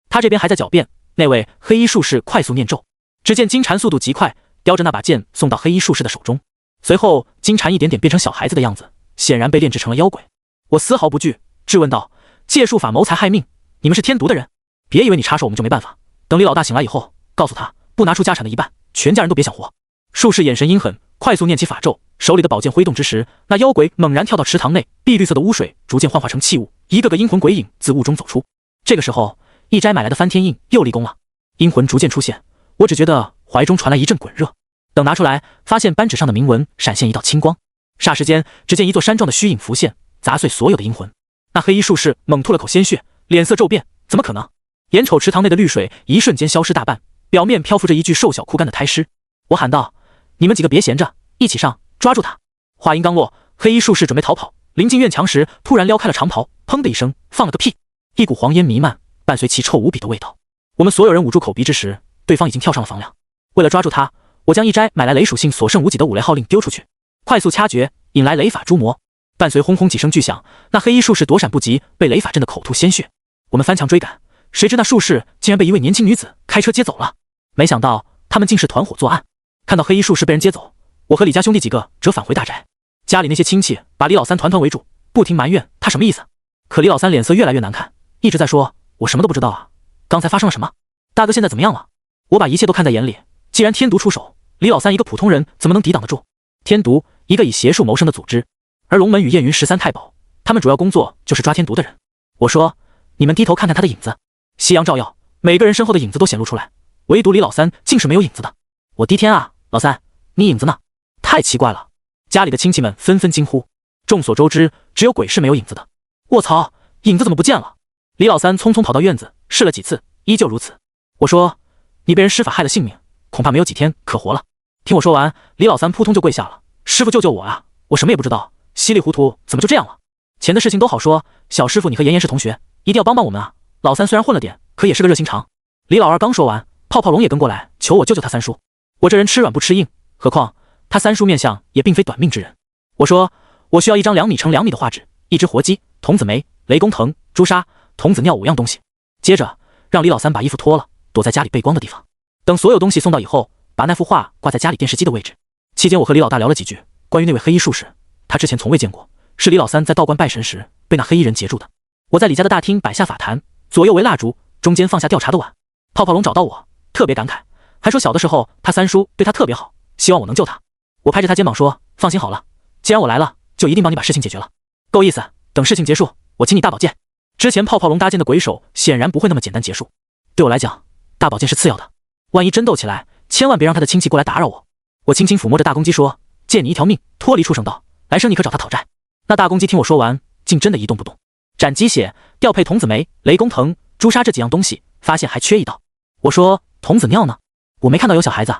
他这边还在狡辩，那位黑衣术士快速念咒，只见金蝉速度极快，叼着那把剑送到黑衣术士的手中。随后金蝉一点点变成小孩子的样子，显然被炼制成了妖鬼。我丝毫不惧，质问道：“借术法谋财害命，你们是天毒的人，别以为你插手我们就没办法。等李老大醒来以后，告诉他不拿出家产的一半，全家人都别想活。”术士眼神阴狠，快速念起法咒，手里的宝剑挥动之时，那妖鬼猛然跳到池塘内，碧绿色的污水逐渐幻化成气雾，一个个阴魂鬼影自雾中走出。这个时候，一斋买来的翻天印又立功了，阴魂逐渐出现，我只觉得怀中传来一阵滚热。等拿出来，发现扳指上的铭文闪现一道青光，霎时间，只见一座山状的虚影浮现，砸碎所有的阴魂。那黑衣术士猛吐了口鲜血，脸色骤变，怎么可能？眼瞅池塘内的绿水一瞬间消失大半，表面漂浮着一具瘦小枯干的胎尸。我喊道：“你们几个别闲着，一起上，抓住他！”话音刚落，黑衣术士准备逃跑，临近院墙时，突然撩开了长袍，砰的一声放了个屁，一股黄烟弥漫，伴随其臭无比的味道。我们所有人捂住口鼻之时，对方已经跳上了房梁。为了抓住他，我将一斋买来雷属性所剩无几的五雷号令丢出去，快速掐诀，引来雷法诛魔。伴随轰轰几声巨响，那黑衣术士躲闪不及，被雷法震得口吐鲜血。我们翻墙追赶，谁知那术士竟然被一位年轻女子开车接走了。没想到他们竟是团伙作案。看到黑衣术士被人接走，我和李家兄弟几个折返回大宅。家里那些亲戚把李老三团团围住，不停埋怨他什么意思。可李老三脸色越来越难看，一直在说：“我什么都不知道啊，刚才发生了什么？大哥现在怎么样了？”我把一切都看在眼里，既然天毒出手，李老三一个普通人怎么能抵挡得住？天毒，一个以邪术谋生的组织，而龙门与燕云13太保，他们主要工作就是抓天毒的人。我说：“你们低头看看他的影子。”夕阳照耀，每个人身后的影子都显露出来，唯独李老三竟是没有影子的。我的天啊，老三，你影子呢？太奇怪了！家里的亲戚们纷纷惊呼。众所周知，只有鬼是没有影子的。卧槽，影子怎么不见了？李老三匆匆跑到院子，试了几次，依旧如此。我说：“你被人施法害了性命，恐怕没有几天可活了。”听我说完，李老三扑通就跪下了：“师傅救救我啊！我什么也不知道，稀里糊涂怎么就这样了？钱的事情都好说，小师傅你和妍妍是同学，一定要帮帮我们啊！老三虽然混了点，可也是个热心肠。”李老二刚说完，泡泡龙也跟过来求我救救他三叔。我这人吃软不吃硬，何况他三叔面相也并非短命之人。我说：“我需要一张2米乘2米的画纸，一只活鸡，童子梅、雷公藤、朱砂、童子尿5样东西。”接着让李老三把衣服脱了，躲在家里背光的地方。等所有东西送到以后，把那幅画挂在家里电视机的位置。期间我和李老大聊了几句关于那位黑衣术士，他之前从未见过，是李老三在道观拜神时被那黑衣人截住的。我在李家的大厅摆下法坛，左右为蜡烛，中间放下调查的碗。泡泡龙找到我，特别感慨，还说小的时候他三叔对他特别好，希望我能救他。我拍着他肩膀说：“放心好了，既然我来了，就一定帮你把事情解决了。够意思，等事情结束，我请你大宝剑。”之前泡泡龙搭建的鬼手显然不会那么简单结束，对我来讲，大宝剑是次要的。万一真斗起来，千万别让他的亲戚过来打扰我。我轻轻抚摸着大公鸡说：“借你一条命，脱离畜生道，来生你可找他讨债。”那大公鸡听我说完，竟真的一动不动。斩鸡血，调配童子梅、雷公藤、朱砂这几样东西，发现还缺一道。我说：“童子尿呢？我没看到有小孩子。”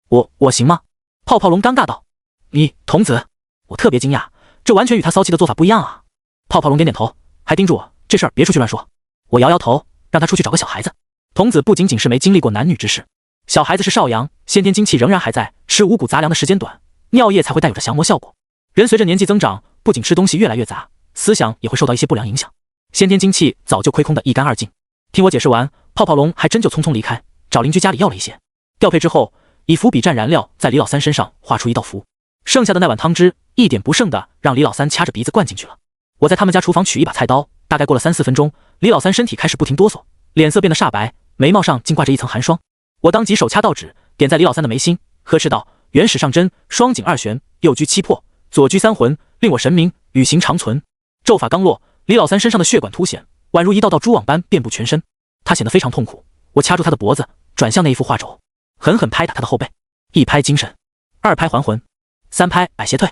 我行吗？泡泡龙尴尬道：“你童子？”我特别惊讶，这完全与他骚气的做法不一样啊。泡泡龙点点头，还叮嘱我这事儿别出去乱说。我摇摇头，让他出去找个小孩子。童子不仅仅是没经历过男女之事，小孩子是少阳，先天精气仍然还在，吃五谷杂粮的时间短，尿液才会带有着降魔效果。人随着年纪增长，不仅吃东西越来越杂，思想也会受到一些不良影响，先天精气早就亏空得一干二净。听我解释完，泡泡龙还真就匆匆离开，找邻居家里要了一些。调配之后，以伏笔蘸燃料在李老三身上画出一道符，剩下的那碗汤汁一点不剩的让李老三掐着鼻子灌进去了。我在他们家厨房取一把菜刀，大概过了3、4分钟，李老三身体开始不停哆嗦，脸色变得煞白，眉毛上竟挂着一层寒霜。我当即手掐道指，点在李老三的眉心，呵斥道：元始上针，双井二旋，右居七魄，左居三魂，令我神明，与行长存。咒法刚落，李老三身上的血管凸显，宛如一道道蛛网般遍布全身，他显得非常痛苦。我掐住他的脖子，转向那一副画轴，狠狠拍打他的后背，一拍精神，2拍还魂，3拍百邪退，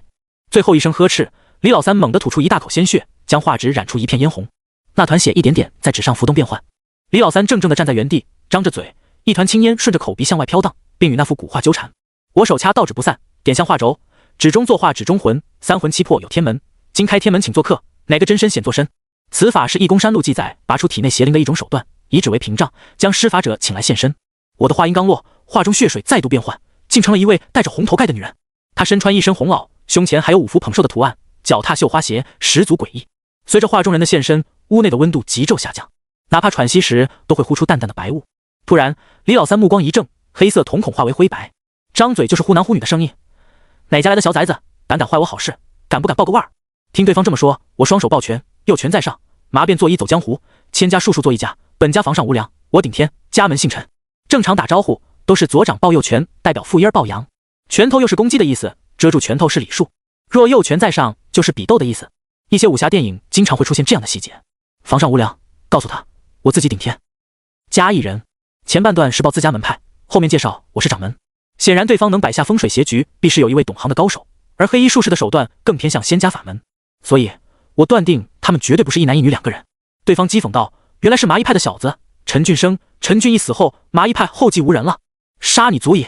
最后一声呵斥，李老三猛地吐出一大口鲜血，将画纸染出一片嫣红，那团血一点点在纸上浮动变换。李老三怔怔地站在原地，张着嘴，一团青烟顺着口鼻向外飘荡，并与那幅古画纠缠。我手掐道指不散，点向画轴，纸中作画纸中魂，三魂七魄有天门，经开天门请做客，哪个真身显作身。此法是易公山路记载拔出体内邪灵的一种手段，以纸为屏障，将施法者请来现身。我的话音刚落，画中血水再度变换，竟成了一位戴着红头盖的女人。她身穿一身红袄，胸前还有5幅捧寿的图案，脚踏绣花鞋，十足诡异。随着画中人的现身，屋内的温度急骤下降，哪怕喘息时都会呼出淡淡的白雾。突然，李老三目光一怔，黑色瞳孔化为灰白，张嘴就是忽男忽女的声音：哪家来的小崽子，胆敢坏我好事，敢不敢报个腕儿？听对方这么说，我双手抱拳，右拳在上，麻变作揖走江湖，千家术数做一家，本家房上无梁，我顶天，家门姓陈。正常打招呼都是左掌抱右拳，代表负阴抱阳，拳头又是攻击的意思，遮住拳头是礼数，若右拳在上就是比斗的意思。一些武侠电影经常会出现这样的细节。房上无梁，告诉他我自己顶天。家一人，前半段是报自家门派，后面介绍我是掌门。显然对方能摆下风水邪局，必是有一位懂行的高手，而黑衣术士的手段更偏向仙家法门，所以我断定他们绝对不是一男一女2个人。对方讥讽道：原来是麻衣派的小子陈俊生，陈俊一死后，麻衣派后继无人了，杀你足矣。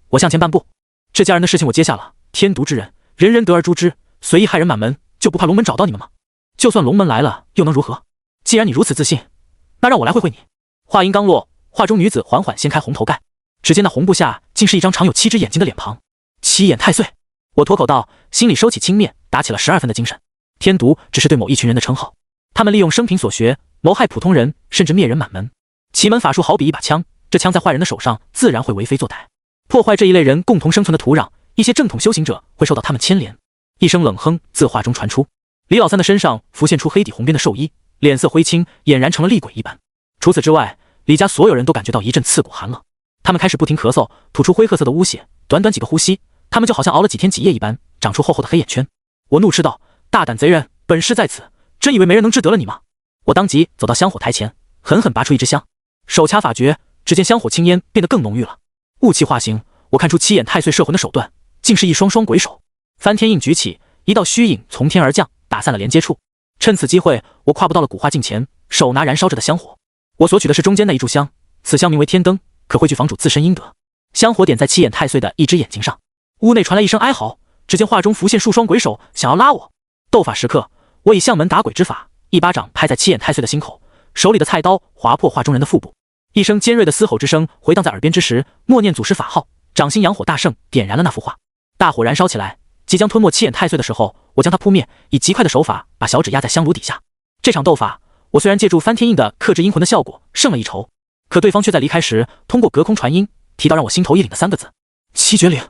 我向前半步，这家人的事情我接下了，天毒之人，人人得而诛之，随意害人满门，就不怕龙门找到你们吗？就算龙门来了又能如何？既然你如此自信，那让我来会会你。话音刚落，画中女子缓缓掀开红头盖，只见那红布下竟是一张长有7只眼睛的脸庞，七眼太岁。我脱口道，心里收起轻蔑，打起了12分的精神。天毒只是对某一群人的称号，他们利用生平所学谋害普通人，甚至灭人满门。奇门法术好比一把枪，这枪在坏人的手上自然会为非作歹，破坏这一类人共同生存的土壤，一些正统修行者会受到他们牵连。一声冷哼自画中传出，李老三的身上浮现出黑底红边的寿衣，脸色灰青，俨然成了厉鬼一般。除此之外，李家所有人都感觉到一阵刺骨寒冷，他们开始不停咳嗽，吐出灰褐色的污血，短短几个呼吸，他们就好像熬了几天几夜一般，长出厚厚的黑眼圈。我怒斥道：大胆贼人，本事在此，真以为没人能治得了你吗？我当即走到香火台前，狠狠拔出一支香，手掐法诀，只见香火青烟变得更浓郁了。雾气化形，我看出七眼太岁摄魂的手段，竟是一双双鬼手。翻天印举起，一道虚影从天而降，打散了连接处。趁此机会，我跨步到了古画镜前，手拿燃烧着的香火。我所取的是中间那一炷香，此香名为天灯，可汇聚房主自身阴德。香火点在七眼太岁的一只眼睛上，屋内传来一声哀嚎，只见画中浮现数双鬼手，想要拉我。斗法时刻，我以相门打鬼之法，一巴掌拍在七眼太岁的心口，手里的菜刀划破画中人的腹部。一声尖锐的嘶吼之声回荡在耳边之时，默念祖师法号，掌心阳火大盛，点燃了那幅画。大火燃烧起来，即将吞没七眼太岁的时候，我将它扑灭，以极快的手法把小指压在香炉底下。这场斗法，我虽然借助翻天印的克制阴魂的效果胜了一筹，可对方却在离开时通过隔空传音提到让我心头一凛的3个字：七绝岭。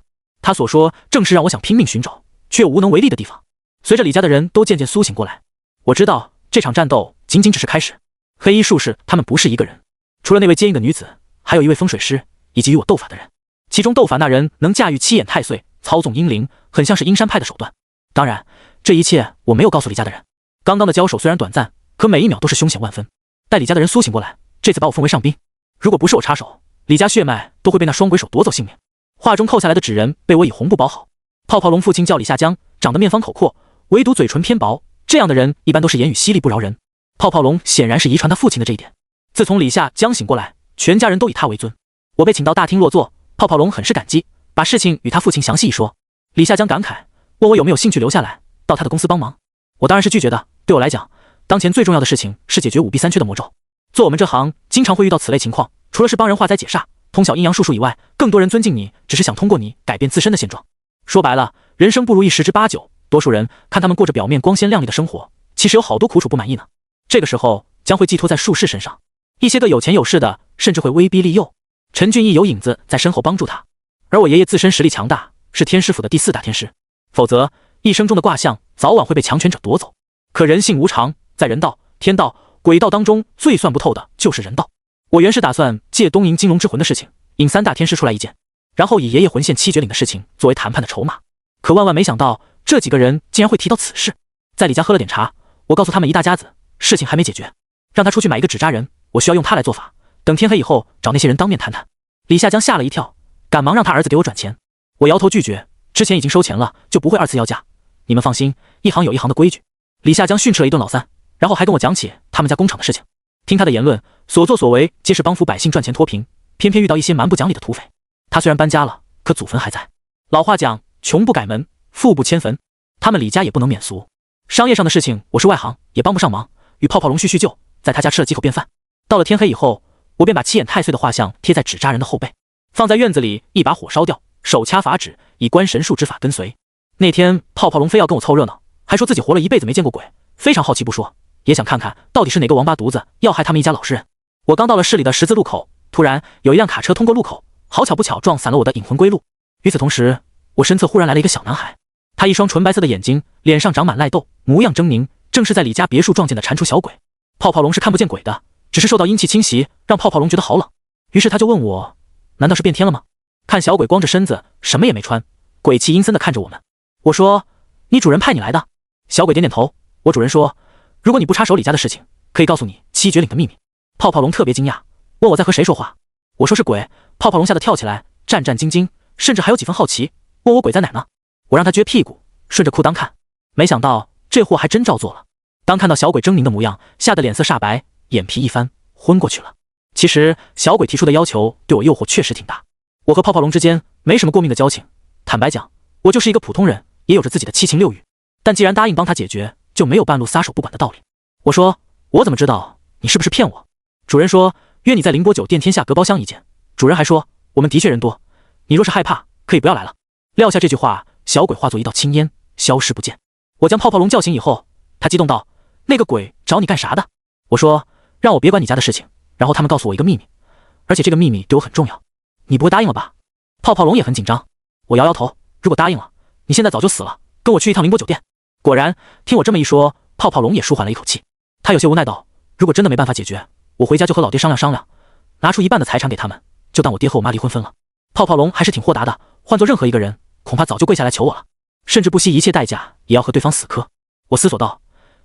他所说正是让我想拼命寻找却又无能为力的地方。随着李家的人都渐渐苏醒过来，我知道这场战斗仅仅只是开始。黑衣术士他们不是一个人，除了那位坚硬的女子，还有一位风水师以及与我斗法的人，其中斗法那人能驾驭七眼太岁，操纵阴灵，很像是阴山派的手段。当然这一切我没有告诉李家的人。刚刚的交手虽然短暂，可每一秒都是凶险万分。待李家的人苏醒过来，这次把我奉为上宾，如果不是我插手，李家血脉都会被那双鬼手夺走性命。画中扣下来的纸人被我以红布包好。泡泡龙父亲叫李下江，长得面方口阔，唯独嘴唇偏薄，这样的人一般都是言语犀利不饶人。泡泡龙显然是遗传他父亲的这一点。自从李下江醒过来，全家人都以他为尊。我被请到大厅落座，泡泡龙很是感激，把事情与他父亲详细一说。李下江感慨，问我有没有兴趣留下来到他的公司帮忙。我当然是拒绝的，对我来讲，当前最重要的事情是解决5弊3缺的魔咒。做我们这行经常会遇到此类情况，除了是帮人化灾解煞，同通晓阴阳术数以外，更多人尊敬你，只是想通过你改变自身的现状。说白了，人生不如意十之八九，多数人看他们过着表面光鲜亮丽的生活，其实有好多苦楚不满意呢。这个时候将会寄托在术士身上，一些个有钱有势的，甚至会威逼利诱。陈俊义有影子在身后帮助他，而我爷爷自身实力强大，是天师府的第4大天师，否则一生中的卦象早晚会被强权者夺走。可人性无常，在人道、天道、鬼道当中，最算不透的就是人道。我原是打算借东瀛金龙之魂的事情，引3大天师出来意见，然后以爷爷魂现7绝岭的事情作为谈判的筹码。可万万没想到，这几个人竟然会提到此事。在李家喝了点茶，我告诉他们一大家子事情还没解决，让他出去买一个纸扎人，我需要用他来做法，等天黑以后找那些人当面谈谈。李夏江吓了一跳，赶忙让他儿子给我转钱。我摇头拒绝，之前已经收钱了，就不会2次要价。你们放心，一行有一行的规矩。李夏江训斥了一顿老三，然后还跟我讲起他们家工厂的事情。听他的言论，所作所为皆是帮扶百姓赚钱脱贫，偏偏遇到一些蛮不讲理的土匪。他虽然搬家了，可祖坟还在。老话讲，穷不改门，富不迁坟，他们李家也不能免俗。商业上的事情我是外行，也帮不上忙，与泡泡龙叙叙旧，在他家吃了几口便饭。到了天黑以后，我便把7眼太岁的画像贴在纸扎人的后背，放在院子里，一把火烧掉，手掐法指，以观神术之法跟随。那天泡泡龙非要跟我凑热闹，还说自己活了一辈子没见过鬼，非常好奇不说，也想看看到底是哪个王八犊子要害他们一家老实人。我刚到了市里的十字路口，突然有一辆卡车通过路口，好巧不巧撞散了我的引魂归路。与此同时，我身侧忽然来了一个小男孩，他一双纯白色的眼睛，脸上长满赖痘，模样狰狞，正是在李家别墅撞见的蟾蜍小鬼。泡泡龙是看不见鬼的，只是受到阴气侵袭，让泡泡龙觉得好冷，于是他就问我，难道是变天了吗？看小鬼光着身子，什么也没穿，鬼气阴森的看着我们。我说，你主人派你来的？小鬼点点头。我主人说，如果你不插手李家的事情，可以告诉你7绝岭的秘密。泡泡龙特别惊讶，问我在和谁说话。我说是鬼。泡泡龙吓得跳起来，战战兢兢，甚至还有几分好奇，问我鬼在哪呢？我让他撅屁股，顺着裤裆看，没想到这货还真照做了。当看到小鬼狰狞的模样，吓得脸色煞白，眼皮一翻，昏过去了。其实小鬼提出的要求对我诱惑确实挺大，我和泡泡龙之间没什么过命的交情，坦白讲，我就是一个普通人，也有着自己的7情6欲，但既然答应帮他解决，就没有半路撒手不管的道理。我说，我怎么知道你是不是骗我？主人说约你在凌波酒店天下阁包厢一见，主人还说我们的确人多，你若是害怕，可以不要来了。撂下这句话，小鬼化作一道青烟，消失不见。我将泡泡龙叫醒以后，他激动道，那个鬼找你干啥的？我说，让我别管你家的事情，然后他们告诉我一个秘密，而且这个秘密对我很重要，你不会答应了吧？泡泡龙也很紧张。我摇摇头，如果答应了，你现在早就死了，跟我去一趟凌波酒店。果然，听我这么一说，泡泡龙也舒缓了一口气。他有些无奈道，如果真的没办法解决，我回家就和老爹商量商量，拿出1半的财产给他们，就当我爹和我妈离婚分了。泡泡龙还是挺豁达的，换做任何一个人，恐怕早就跪下来求我了，甚至不惜一切代价也要和对方死磕。我思索道，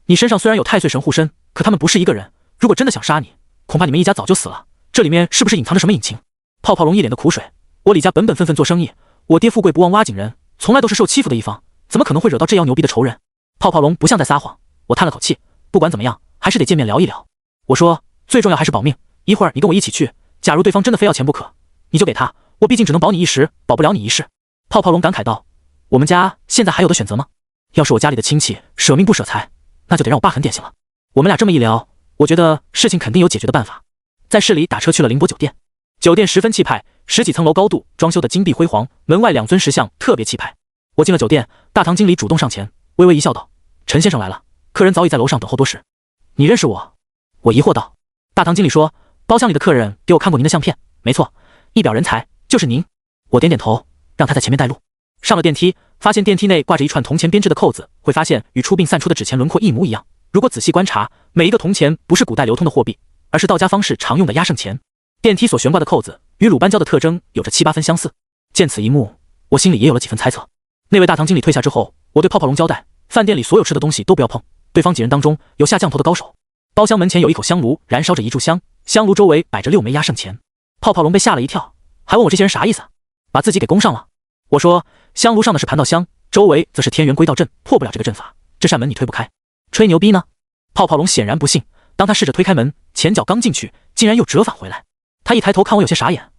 你身上虽然有太岁神护身，可他们不是一个人，如果真的想杀你，恐怕你们一家早就死了，这里面是不是隐藏着什么隐情？泡泡龙一脸的苦水，我李家本本分分做生意，我爹富贵不忘挖井人，从来都是受欺负的一方，怎么可能会惹到这样牛逼的仇人？泡泡龙不像在撒谎。我叹了口气，不管怎么样，还是得见面聊一聊。我说，最重要还是保命，一会儿你跟我一起去，假如对方真的非要钱不可，你就给他，我毕竟只能保你一时，保不了你一世。泡泡龙感慨道，我们家现在还有的选择吗？要是我家里的亲戚舍命不舍财，那就得让我爸狠点行了。我们俩这么一聊，我觉得事情肯定有解决的办法。在市里打车去了凌波酒店，酒店十分气派，10几层楼高度，装修的金碧辉煌，门外2尊石像特别气派。我进了酒店，大堂经理主动上前，微微一笑道，陈先生来了，客人早已在楼上等候多时。你认识我？我疑惑道。大堂经理说，包厢里的客人给我看过您的相片，没错，一表人才，就是您。我点点头，让他在前面带路。上了电梯，发现电梯内挂着一串铜钱编织的扣子，会发现与出殡散出的纸钱轮廓一模一样。如果仔细观察，每一个铜钱不是古代流通的货币，而是道家方式常用的压胜钱。电梯所悬挂的扣子与鲁班胶的特征有着7、8分相似。见此一幕，我心里也有了几分猜测。那位大堂经理退下之后，我对泡泡龙交代，饭店里所有吃的东西都不要碰，对方几人当中有下降头的高手。包厢门前有一口香炉，燃烧着一炷香，香炉周围摆着6枚压胜钱。泡泡龙被吓了一跳，还问我这些人啥意思，把自己给攻上了。我说，香炉上的是盘道香，周围则是天元归道阵，破不了这个阵法，这扇门你推不开。吹牛逼呢？泡泡龙显然不信，当他试着推开门，前脚刚进去，竟然又折返回来。他一抬头看我有些傻眼，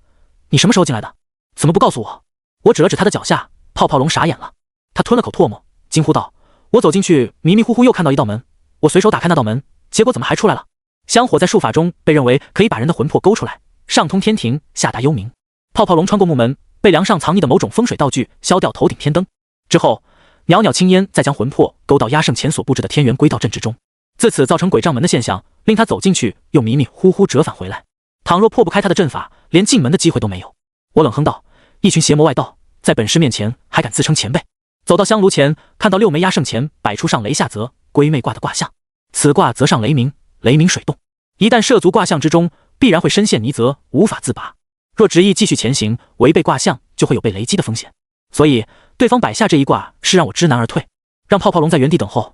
你什么时候进来的？怎么不告诉我？我指了指他的脚下，泡泡龙傻眼了，他吞了口唾沫，惊呼道，我走进去迷迷糊糊又看到一道门，我随手打开那道门，结果怎么还出来了？香火在术法中被认为可以把人的魂魄勾出来，上通天庭，下达幽冥，泡泡龙穿过木门，被梁上藏匿的某种风水道具消掉头顶天灯。之后，袅袅青烟再将魂魄勾到压胜前所布置的天元归道阵之中。自此造成鬼杖门的现象，令他走进去又迷迷糊糊折返回来。倘若破不开他的阵法，连进门的机会都没有。我冷哼道：一群邪魔外道，在本师面前还敢自称前辈。走到香炉前，看到6枚压胜前摆出上雷下泽归妹卦的卦象。此卦泽上雷鸣，雷鸣水动，一旦涉足卦象之中，必然会深陷泥泽，无法自拔。若执意继续前行，违背卦象，就会有被雷击的风险。所以对方摆下这一卦，是让我知难而退，让泡泡龙在原地等候，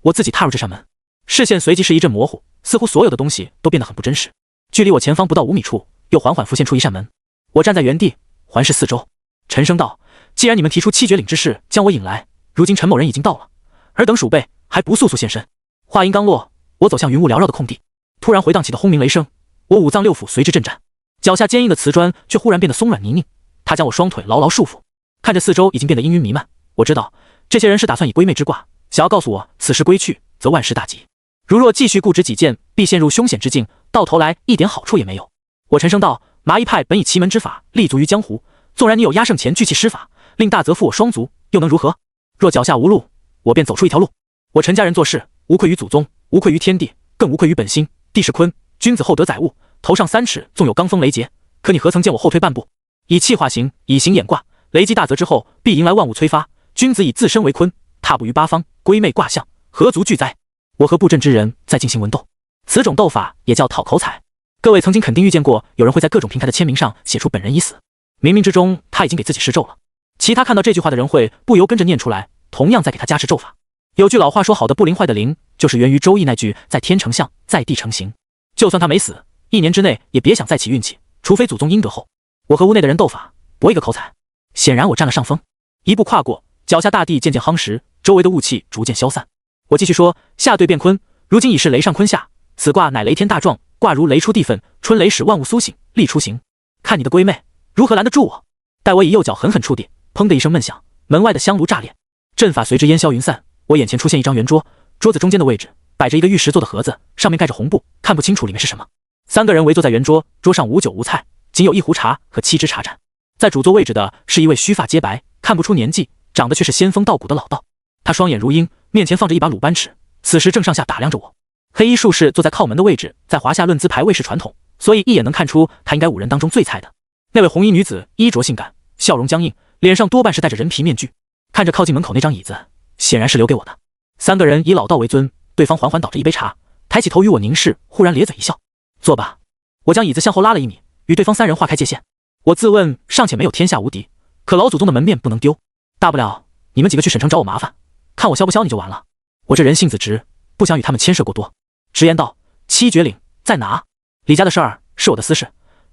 我自己踏入这扇门。视线随即是一阵模糊，似乎所有的东西都变得很不真实。距离我前方不到5米处，又缓缓浮现出一扇门。我站在原地，环视四周，沉声道：既然你们提出7绝岭之事将我引来，如今陈某人已经到了，尔等鼠辈还不速速现身？话音刚落，我走向云雾缭绕的空地，突然回荡起的轰鸣雷声，我5脏6腑随之震颤，脚下坚硬的瓷砖却忽然变得松软泥泞，它将我双腿牢牢束缚。看着四周已经变得阴云弥漫，我知道这些人是打算以归妹之卦，想要告诉我此时归去则万事大吉。如若继续固执己见，必陷入凶险之境，到头来一点好处也没有。我沉声道：麻衣派本以奇门之法立足于江湖，纵然你有压胜前聚气施法，令大泽负我双足，又能如何？若脚下无路，我便走出一条路。我陈家人做事，无愧于祖宗，无愧于天地，更无愧于本心。地势坤，君子厚德载物，头上3尺纵有罡风雷劫，可你何曾见我后退半步？以气化形，以形演卦，雷击大泽之后，必迎来万物催发。君子以自身为坤，踏步于八方，归妹卦象，何足惧哉？我和布阵之人在进行文斗，此种斗法也叫讨口彩。各位曾经肯定遇见过有人会在各种平台的签名上写出本人已死，冥冥之中他已经给自己施咒了。其他看到这句话的人会不由跟着念出来，同样在给他加持咒法。有句老话说好的不灵坏的灵，就是源于周易那句在天成象，在地成形。就算他没死，1年之内也别想再起运气，除非祖宗阴德厚。我和屋内的人斗法，搏一个口彩。显然我占了上风，一步跨过，脚下大地渐渐夯实，周围的雾气逐渐消散。我继续说：夏对变坤，如今已是雷上坤下，此卦乃雷天大壮，卦如雷出地愤，春雷使万物苏醒，力出行。看你的龟妹如何拦得住我？待我以右脚狠狠触地，砰的一声闷响，门外的香炉炸裂，阵法随之烟消云散。我眼前出现一张圆桌，桌子中间的位置摆着一个玉石做的盒子，上面盖着红布，看不清楚里面是什么。3个人围坐在圆桌，桌上无酒无菜，仅有1壶茶和7支茶盏。在主座位置的是一位须发皆白，看不出年纪，长得却是仙风道骨的老道。他双眼如鹰，面前放着一把鲁班尺，此时正上下打量着我。黑衣术士坐在靠门的位置，在华夏论资排位是传统，所以一眼能看出他应该5人当中最菜的。那位红衣女子衣着性感，笑容僵硬，脸上多半是戴着人皮面具。看着靠近门口那张椅子，显然是留给我的。3个人以老道为尊，对方缓缓倒着一杯茶，抬起头与我凝视，忽然咧嘴一笑：坐吧。我将椅子向后拉了1米，与对方3人划开界限。我自问尚且没有天下无敌，可老祖宗的门面不能丢，大不了你们几个去省城找我麻烦，看我消不消你就完了。我这人性子直，不想与他们牵涉过多，直言道：7绝岭在哪？李家的事儿是我的私事，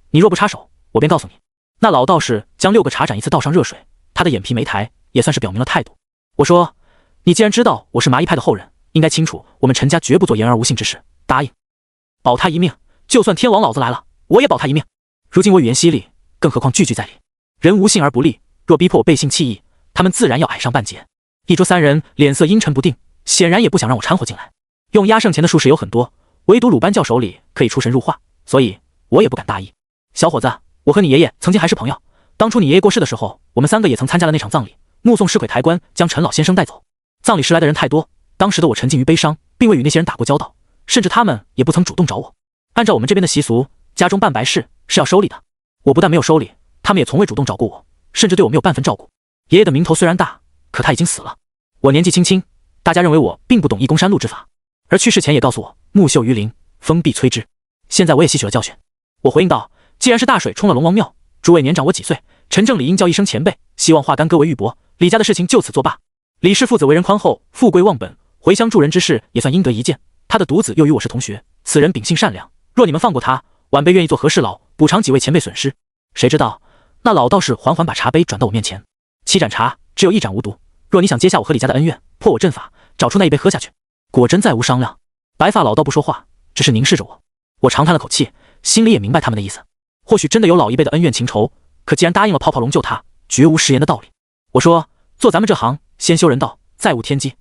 你若不插手，我便告诉你。那老道士将6个茶盏依次倒上热水，他的眼皮没抬，也算是表明了态度。我说：你既然知道我是麻衣派的后人，应该清楚我们陈家绝不做言而无信之事，答应保他一命，就算天王老子来了，我也保他一命。如今我语言犀利，更何况句句在理。人无信而不立，若逼迫我背信弃义，他们自然要矮上半截。一桌3人脸色阴沉不定，显然也不想让我掺和进来。用压胜前的术士有很多，唯独鲁班教手里可以出神入化，所以我也不敢大意。小伙子，我和你爷爷曾经还是朋友，当初你爷爷过世的时候，我们3个也曾参加了那场葬礼，目送尸鬼抬棺将陈老先生带走。葬礼时来的人太多，当时的我沉浸于悲伤，并未与那些人打过交道，甚至他们也不曾主动找我。按照我们这边的习俗，家中办白事是要收礼的，我不但没有收礼，他们也从未主动找过我，甚至对我没有半分照顾。爷爷的名头虽然大，可他已经死了。我年纪轻轻，大家认为我并不懂义公山路之法，而去世前也告诉我木秀于林，风必摧之。现在我也吸取了教训。我回应道：既然是大水冲了龙王庙，诸位年长我几岁，陈正理应叫一声前辈，希望化干戈为玉帛，李家的事情就此作罢。李氏父子为人宽厚，富贵忘本，回乡助人之事也算应得一见。他的独子又与我是同学，此人秉性善良，若你们放过他，晚辈愿意做和事佬，补偿几位前辈损失。谁知道那老道士缓缓把茶杯转到我面前，7盏茶只有1盏无毒，若你想接下我和李家的恩怨，破我阵法，找出那一杯喝下去。果真再无商量。白发老道不说话，只是凝视着我。我长叹了口气，心里也明白他们的意思，或许真的有老一辈的恩怨情仇，可既然答应了泡泡龙救他，绝无食言的道理。我说：做咱们这行，先修人道，再无天机，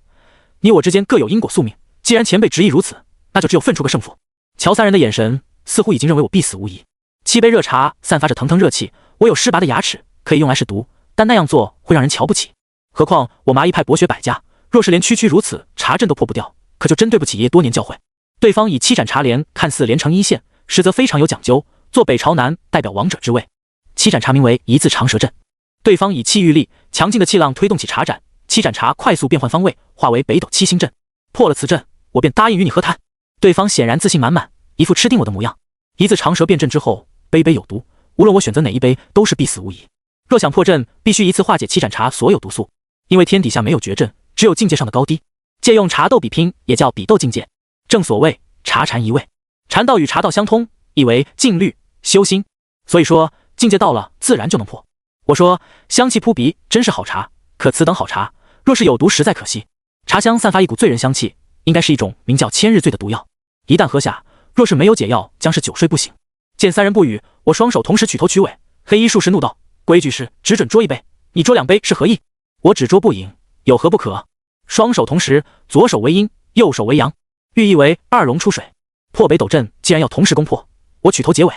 你我之间各有因果宿命，既然前辈执意如此，那就只有分出个胜负。乔3人的眼神似乎已经认为我必死无疑。7杯热茶散发着腾腾热气，我有失拔的牙齿，可以用来试毒，但那样做会让人瞧不起。何况我麻衣派博学百家，若是连区区如此茶阵都破不掉，可就真对不起爷爷多年教诲。对方以7盏茶连，看似连成一线，实则非常有讲究，坐北朝南，代表王者之位。7盏茶名为一字长蛇阵。对方以气御力，强劲的气浪推动起茶盏，7盏茶快速变换方位，化为北斗7星阵。破了此阵，我便答应与你和谈。对方显然自信满满，一副吃定我的模样。一字长蛇变阵之后，杯杯有毒，无论我选择哪一杯，都是必死无疑。若想破阵，必须一次化解7盏茶所有毒素，因为天底下没有绝阵，只有境界上的高低。借用茶斗比拼，也叫比斗境界。正所谓茶禅一味，禅道与茶道相通，意为静虑修心。所以说境界到了，自然就能破。我说香气扑鼻，真是好茶，可此等好茶，若是有毒，实在可惜。茶香散发一股醉人香气，应该是一种名叫千日醉的毒药，一旦喝下，若是没有解药，将是久睡不醒。见三人不语，我双手同时取头取尾。黑衣术士怒道：规矩是只准捉一杯，你捉2杯是何意？我只捉不饮，有何不可？双手同时，左手为阴，右手为阳，寓意为2龙出水。破北斗阵既然要同时攻破，我取头结尾，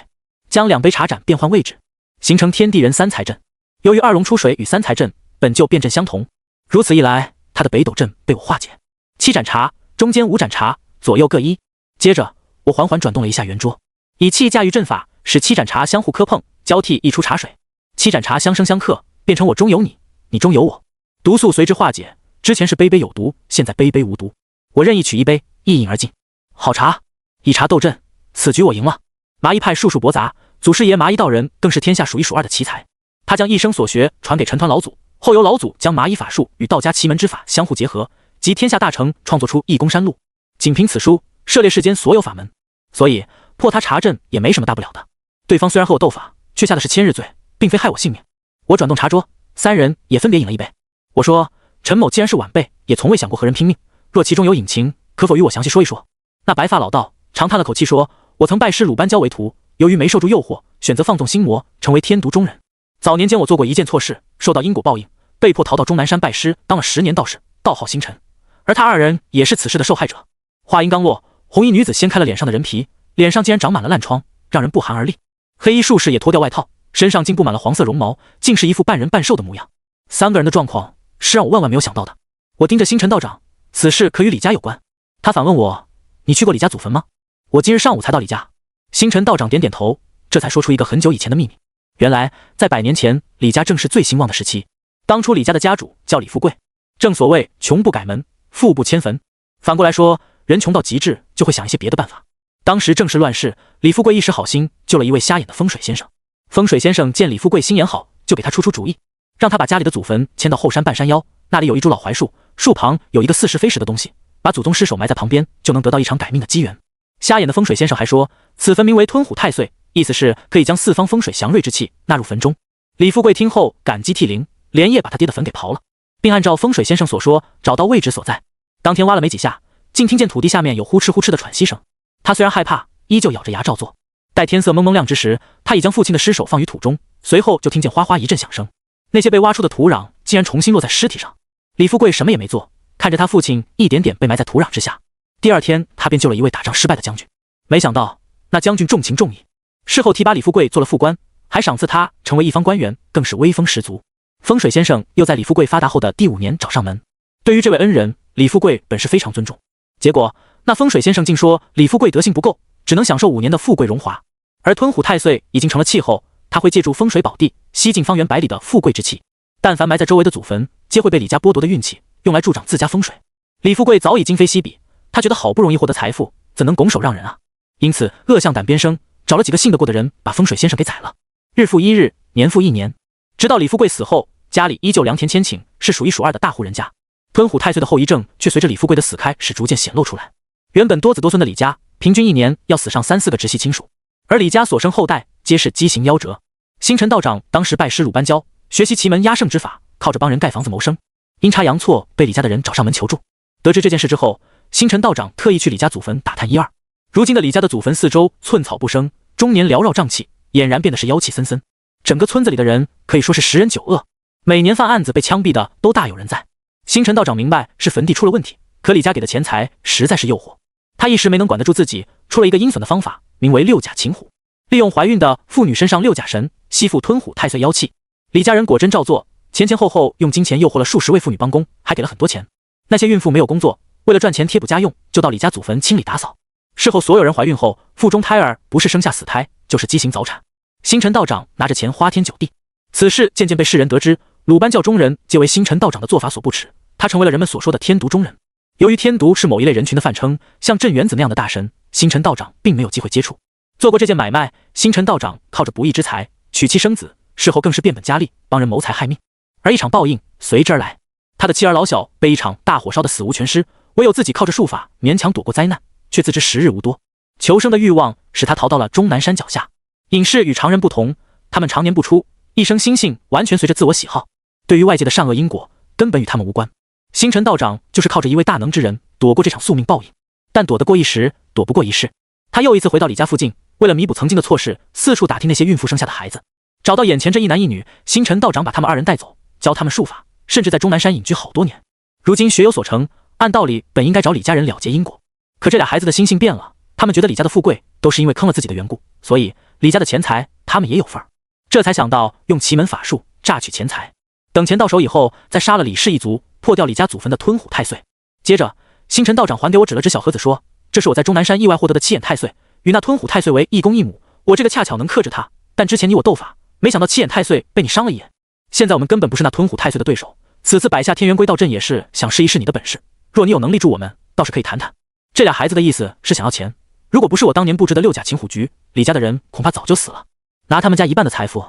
将2杯茶盏变换位置，形成天地人3才阵。由于2龙出水与3才阵本就辩阵相同，如此一来，他的北斗阵被我化解。7盏茶，中间5盏茶，左右各1。接着我缓缓转动了一下圆桌，以气驾驭阵法，使7盏茶相互磕碰，交替溢出茶水。7盏茶相生相克，变成我中有你，你中有我，毒素随之化解。之前是杯杯有毒，现在杯杯无毒，我任意取1杯，一饮而尽。好茶，以茶斗阵，此局我赢了。麻衣派术数博杂，祖师爷麻衣道人更是天下数1数2的奇才。他将一生所学传给陈抟老祖，后由老祖将麻衣法术与道家奇门之法相互结合，集天下大成，创作出易公山路。仅凭此书，涉猎世间所有法门，所以破他茶阵也没什么大不了的。对方虽然和我斗法，却下的是千日醉，并非害我性命。我转动茶桌，3人也分别饮了1杯。我说：陈某既然是晚辈，也从未想过和人拼命，若其中有隐情，可否与我详细说一说？那白发老道长叹了口气说：我曾拜师鲁班教为徒，由于没受住诱惑，选择放纵心魔，成为天毒中人。早年间我做过一件错事，受到因果报应，被迫逃到终南山拜师，当了10年道士，道号星辰。而他2人也是此事的受害者。话音刚落，红衣女子掀开了脸上的人皮，脸上竟然长满了烂疮，让人不寒而栗。黑衣术士也脱掉外套，身上竟布满了黄色绒毛，竟是一副半人半兽的模样。3个人的状况是让我万万没有想到的。我盯着星辰道长，此事可与李家有关？他反问我：你去过李家祖坟吗？我今日上午才到李家。星辰道长点点头，这才说出一个很久以前的秘密。原来在100年前，李家正是最兴旺的时期。当初李家的家主叫李富贵，正所谓穷不改门，富不迁坟。反过来说，人穷到极致就会想一些别的办法。当时正是乱世，李富贵一时好心救了一位瞎眼的风水先生。风水先生见李富贵心眼好，就给他出主意，让他把家里的祖坟迁到后山半山腰，那里有一株老槐树，树旁有一个似是非是的东西，把祖宗尸首埋在旁边，就能得到一场改命的机缘。瞎眼的风水先生还说，此坟名为吞虎太岁，意思是可以将4方风水祥瑞之气纳入坟中。李富贵听后感激涕零，连夜把他爹的坟给刨了，并按照风水先生所说找到位置所在。当天挖了没几下，竟听见土地下面有呼哧呼哧的喘息声。他虽然害怕，依旧咬着牙照做。待天色蒙蒙亮之时，他已将父亲的尸首放于土中，随后就听见哗哗一阵响声，那些被挖出的土壤竟然重新落在尸体上。李富贵什么也没做，看着他父亲一点点被埋在土壤之下。第2天，他便救了一位打仗失败的将军。没想到那将军重情重义，事后提拔李富贵做了副官，还赏赐他成为一方官员，更是威风十足。风水先生又在李富贵发达后的第5年找上门。对于这位恩人，李富贵本是非常尊重，结果那风水先生竟说李富贵德性不够，只能享受5年的富贵荣华。而吞虎太岁已经成了气候，他会借助风水宝地吸进方圆100里的富贵之气，但凡埋在周围的祖坟，皆会被李家剥夺的运气，用来助长自家风水。李富贵早已今非昔比，他觉得好不容易获得财富，怎能拱手让人啊？因此恶向胆边生，找了几个信得过的人，把风水先生给宰了。日复一日，年复一年，直到李富贵死后，家里依旧良田千顷，是数1数2的大户人家。吞虎太岁的后遗症却随着李富贵的死开始逐渐显露出来。原本多子多孙的李家，平均1年要死上3、4个直系亲属，而李家所生后代皆是畸形夭折。星辰道长当时拜师鲁班教，学习奇门压胜之法，靠着帮人盖房子谋生，阴差阳错被李家的人找上门求助。得知这件事之后，星辰道长特意去李家祖坟打探一二。如今的李家的祖坟四周寸草不生，终年缭绕瘴气，俨然变得是妖气森森。整个村子里的人可以说是10人9恶，每年犯案子被枪毙的都大有人在。星辰道长明白是坟地出了问题，可李家给的钱财实在是诱惑，他一时没能管得住自己，出了一个阴损的方法，名为6甲擒虎，利用怀孕的妇女身上6甲神吸附吞虎太岁妖气。李家人果真照做，前前后后用金钱诱惑了数十位妇女帮工，还给了很多钱。那些孕妇没有工作，为了赚钱贴补家用，就到李家祖坟清理打扫。事后所有人怀孕后，腹中胎儿不是生下死胎，就是畸形早产。星辰道长拿着钱花天酒地，此事渐渐被世人得知，鲁班教中人皆为星辰道长的做法所不齿，他成为了人们所说的天毒中人。由于天毒是某一类人群的泛称，像镇元子那样的大神，星辰道长并没有机会接触。做过这件买卖，星辰道长靠着不义之财娶妻生子，事后更是变本加厉，帮人谋财害命。而一场报应随之而来，他的妻儿老小被一场大火烧得死无全尸，唯有自己靠着术法勉强躲过灾难，却自知时日无多。求生的欲望使他逃到了终南山脚下。隐士与常人不同，他们常年不出，一生心性完全随着自我喜好，对于外界的善恶因果根本与他们无关。星辰道长就是靠着一位大能之人躲过这场宿命报应，但躲得过一时，躲不过一世。他又一次回到李家附近，为了弥补曾经的错事，四处打听那些孕妇生下的孩子。找到眼前这一男一女，星辰道长把他们二人带走，教他们术法，甚至在终南山隐居好多年。如今学有所成，按道理本应该找李家人了结因果，可这俩孩子的心性变了，他们觉得李家的富贵都是因为坑了自己的缘故，所以李家的钱财他们也有份儿，这才想到用奇门法术榨取钱财，等钱到手以后再杀了李氏一族，破掉李家祖坟的吞虎太岁。接着星辰道长还给我指了只小盒子，说这是我在终南山意外获得的七眼太岁，与那吞虎太岁为一公一母，我这个恰巧能克制他，但之前你我斗法，没想到七眼太岁被你伤了一眼，现在我们根本不是那吞虎太岁的对手，此次摆下天元归道阵也是想试一试你的本事，若你有能力助我们，倒是可以谈谈。这俩孩子的意思是想要钱，如果不是我当年布置的六甲擒虎局，李家的人恐怕早就死了，拿他们家一半的财富，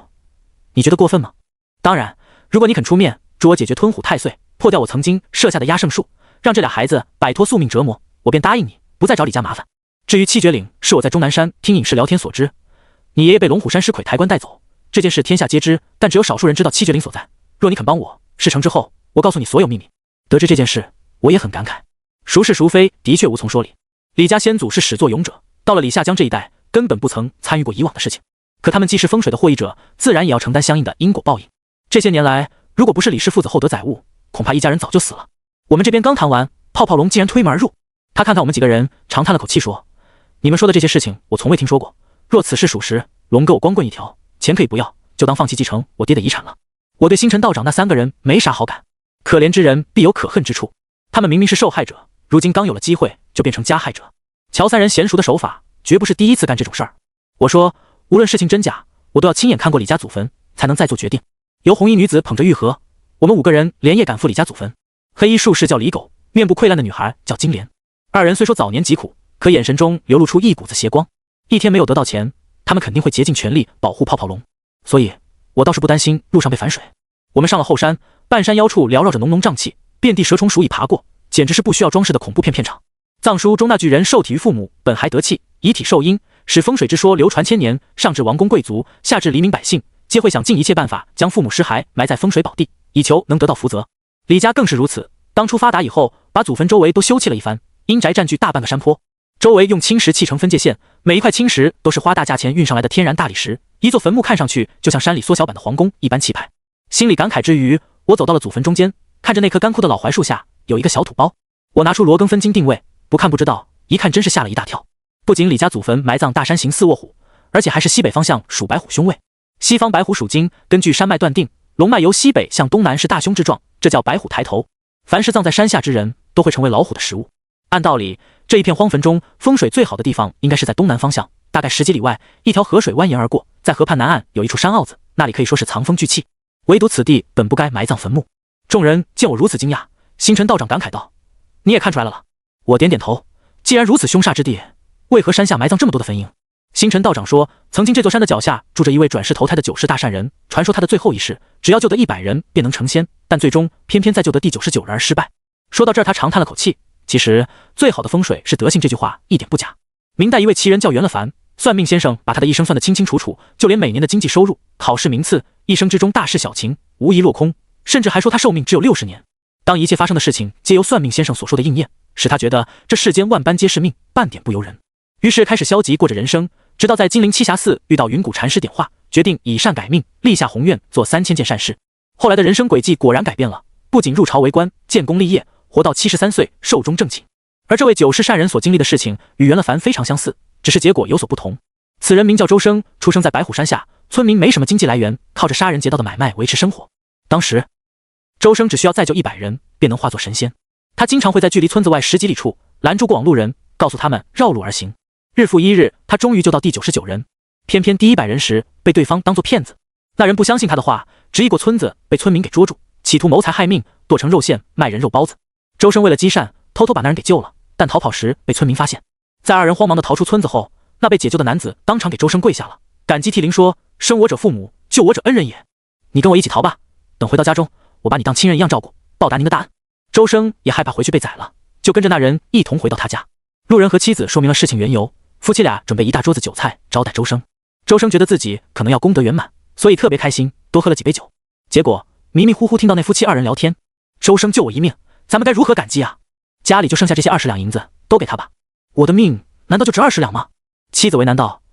你觉得过分吗？当然，如果你肯出面助我解决吞虎太岁，破掉我曾经设下的压胜术，让这俩孩子摆脱宿命折磨，我便答应你，不再找李家麻烦。至于七绝岭，是我在终南山听隐士聊天所知，你爷爷被龙虎山尸魁抬棺带走，这件事天下皆知，但只有少数人知道七绝岭所在。若你肯帮我，事成之后，我告诉你所有秘密。得知这件事，我也很感慨，孰是孰非，的确无从说理。李家先祖是始作俑者，到了李下江这一代，根本不曾参与过以往的事情。可他们既是风水的获益者，自然也要承担相应的因果报应。这些年来，如果不是李氏父子厚德载物，恐怕一家人早就死了。我们这边刚谈完，泡泡龙竟然推门而入。他看看我们几个人，长叹了口气说：“你们说的这些事情，我从未听说过。若此事属实，龙哥我光棍一条，钱可以不要，就当放弃继承我爹的遗产了。”我对星辰道长那三个人没啥好感，可怜之人必有可恨之处。他们明明是受害者，如今刚有了机会，就变成加害者。乔三人娴熟的手法，绝不是第一次干这种事儿。我说，无论事情真假，我都要亲眼看过李家祖坟，才能再做决定。由红衣女子捧着玉盒，我们5个人连夜赶赴李家祖坟。黑衣术士叫李狗，面部溃烂的女孩叫金莲。二人虽说早年疾苦，可眼神中流露出一股子邪光。一天没有得到钱，他们肯定会竭尽全力保护泡泡龙，所以我倒是不担心路上被反水。我们上了后山，半山腰处缭绕着浓浓瘴气，遍地蛇虫鼠蚁爬过，简直是不需要装饰的恐怖片场。藏书中那句人受体于父母，本还得气，遗体受阴，使风水之说流传千年，上至王公贵族，下至黎民百姓，皆会想尽一切办法将父母尸骸埋在风水宝地，以求能得到福泽。李家更是如此，当初发达以后，把祖坟周围都修葺了一番，阴宅占据大半个山坡，周围用青石砌成分界线，每一块青石都是花大价钱运上来的天然大理石，一座坟墓看上去就像山里缩小版的皇宫一般气派。心里感慨之余，我走到了祖坟中间，看着那棵干枯的老槐树下有一个小土包，我拿出罗庚分金定位，不看不知道，一看真是吓了一大跳。不仅李家祖坟埋葬大山形似卧虎，而且还是西北方向属白虎凶位。西方白虎属金，根据山脉断定，龙脉由西北向东南是大凶之状，这叫白虎抬头。凡是葬在山下之人，都会成为老虎的食物。按道理，这一片荒坟中风水最好的地方应该是在东南方向，大概10几里外，一条河水蜿蜒而过，在河畔南岸有一处山坳子，那里可以说是藏风聚气。唯独此地本不该埋葬坟墓。众人见我如此惊讶，星辰道长感慨道：“你也看出来了了？”我点点头。既然如此凶煞之地，为何山下埋葬这么多的坟茔？星辰道长说，曾经这座山的脚下住着一位转世投胎的9世大善人，传说他的最后一世，只要救得100人便能成仙，但最终偏偏在救得第99人而失败。说到这儿，他长叹了口气。其实最好的风水是德性，这句话一点不假。明代一位奇人叫袁了凡，算命先生把他的一生算得清清楚楚，就连每年的经济收入、考试名次，一生之中大事小情无一落空，甚至还说他寿命只有60年。当一切发生的事情皆由算命先生所说的应验，使他觉得这世间万般皆是命，半点不由人。于是开始消极过着人生，直到在金陵栖霞寺遇到云谷禅师点化，决定以善改命，立下宏愿，做3000件善事。后来的人生轨迹果然改变了，不仅入朝为官，建功立业，活到73岁，寿终正寝。而这位9世善人所经历的事情与袁了凡非常相似，只是结果有所不同。此人名叫周生，出生在白虎山下，村民没什么经济来源，靠着杀人劫盗的买卖维持生活。当时周生只需要再救100人，便能化作神仙。他经常会在距离村子外10几里处拦住过往路人，告诉他们绕路而行。日复一日，他终于救到第99人，偏偏第100人时被对方当作骗子。那人不相信他的话，执意过村子，被村民给捉住，企图谋财害命，剁成肉馅卖人肉包子。周生为了积善，偷偷把那人给救了，但逃跑时被村民发现。在2人慌忙地逃出村子后，那被解救的男子当场给周生跪下了，感激涕零说：“生我者父母，救我者恩人也。你跟我一起逃吧，等回到家中，我把你当亲人一样照顾，报答您的大恩。”周生也害怕回去被宰了，就跟着那人一同回到他家。路人和妻子说明了事情缘由，夫妻俩准备一大桌子酒菜招待周生。周生觉得自己可能要功德圆满，所以特别开心，多喝了几杯酒。结果迷迷糊糊听到那夫妻2人聊天：“周生救我一命，咱们该如何感激啊？家里就剩下这些20两银子，都给他吧。我的命难道就值20两吗？”妻子为难道：“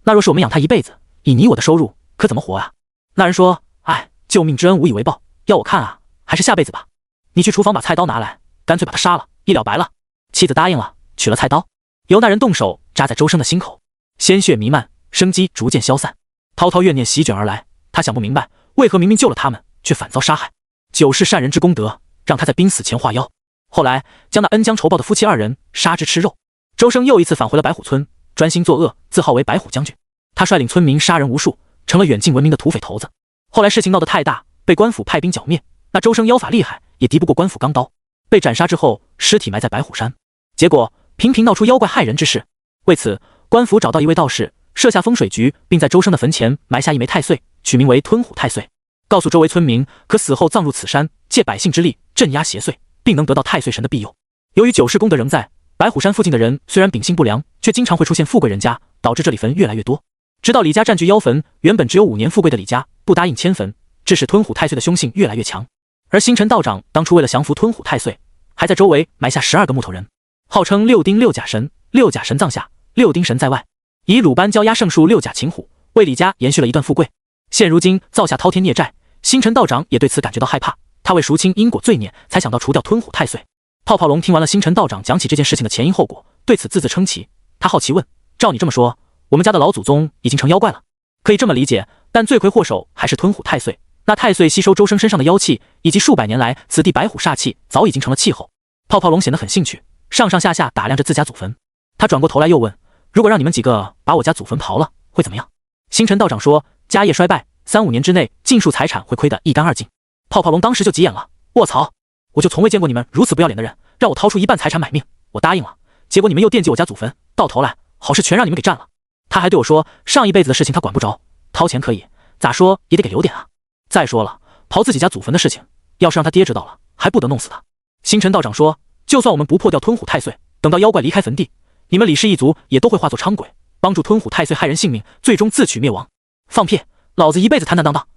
那若是我们养他一辈子，以你我的收入，可怎么活啊？”那人说：“哎，救命之恩无以为报，要我看啊，还是下辈子吧。你去厨房把菜刀拿来，干脆把他杀了，一了百了。”妻子答应了，取了菜刀，由那人动手扎在周生的心口，鲜血弥漫，生机逐渐消散。滔滔怨念席卷而来，他想不明白，为何明明救了他们，却反遭杀害。久视善人之功德，让他在濒死前化妖。后来将那恩将仇报的夫妻2人杀之吃肉。周生又一次返回了白虎村，专心作恶，自号为白虎将军。他率领村民杀人无数，成了远近闻名的土匪头子。后来事情闹得太大，被官府派兵剿灭。那周生妖法厉害，也敌不过官府钢刀，被斩杀之后，尸体埋在白虎山。结果频频闹出妖怪害人之事。为此，官府找到一位道士，设下风水局，并在周生的坟前埋下一枚太岁，取名为吞虎太岁，告诉周围村民可死后葬入此山，借百姓之力镇压邪祟，并能得到太岁神的庇佑。由于九世功德仍在，白虎山附近的人虽然秉性不良，却经常会出现富贵人家，导致这里坟越来越多。直到李家占据妖坟，原本只有5年富贵的李家不答应迁坟，致使吞虎太岁的凶性越来越强。而星辰道长当初为了降服吞虎太岁，还在周围埋下12个木头人，号称6丁6甲神。6甲神葬下，6丁神在外，以鲁班交押圣树6甲擒虎，为李家延续了一段富贵。现如今造下滔天孽债，星辰道长也对此感觉到害怕，他为赎清因果罪孽，才想到除掉吞虎太岁。泡泡龙听完了星辰道长讲起这件事情的前因后果，对此字字称奇。他好奇问：照你这么说，我们家的老祖宗已经成妖怪了？可以这么理解，但罪魁祸首还是吞虎太岁。那太岁吸收周生身上的妖气，以及数百年来此地白虎煞气早已经成了气候。泡泡龙显得很兴趣，上上下下打量着自家祖坟。他转过头来又问：如果让你们几个把我家祖坟刨了，会怎么样？星辰道长说：家业衰败，3、5年之内尽数财产会亏得一干二净。泡泡龙当时就急眼了：卧槽！我就从未见过你们如此不要脸的人，让我掏出1半财产买命，我答应了，结果你们又惦记我家祖坟，到头来好事全让你们给占了。他还对我说，上一辈子的事情他管不着，掏钱可以，咋说也得给留点啊。再说了，刨自己家祖坟的事情，要是让他爹知道了，还不得弄死他。星辰道长说，就算我们不破掉吞虎太岁，等到妖怪离开坟地，你们李氏一族也都会化作伥鬼，帮助吞虎太岁害人性命，最终自取灭亡。放屁，老子一辈子坦坦荡荡，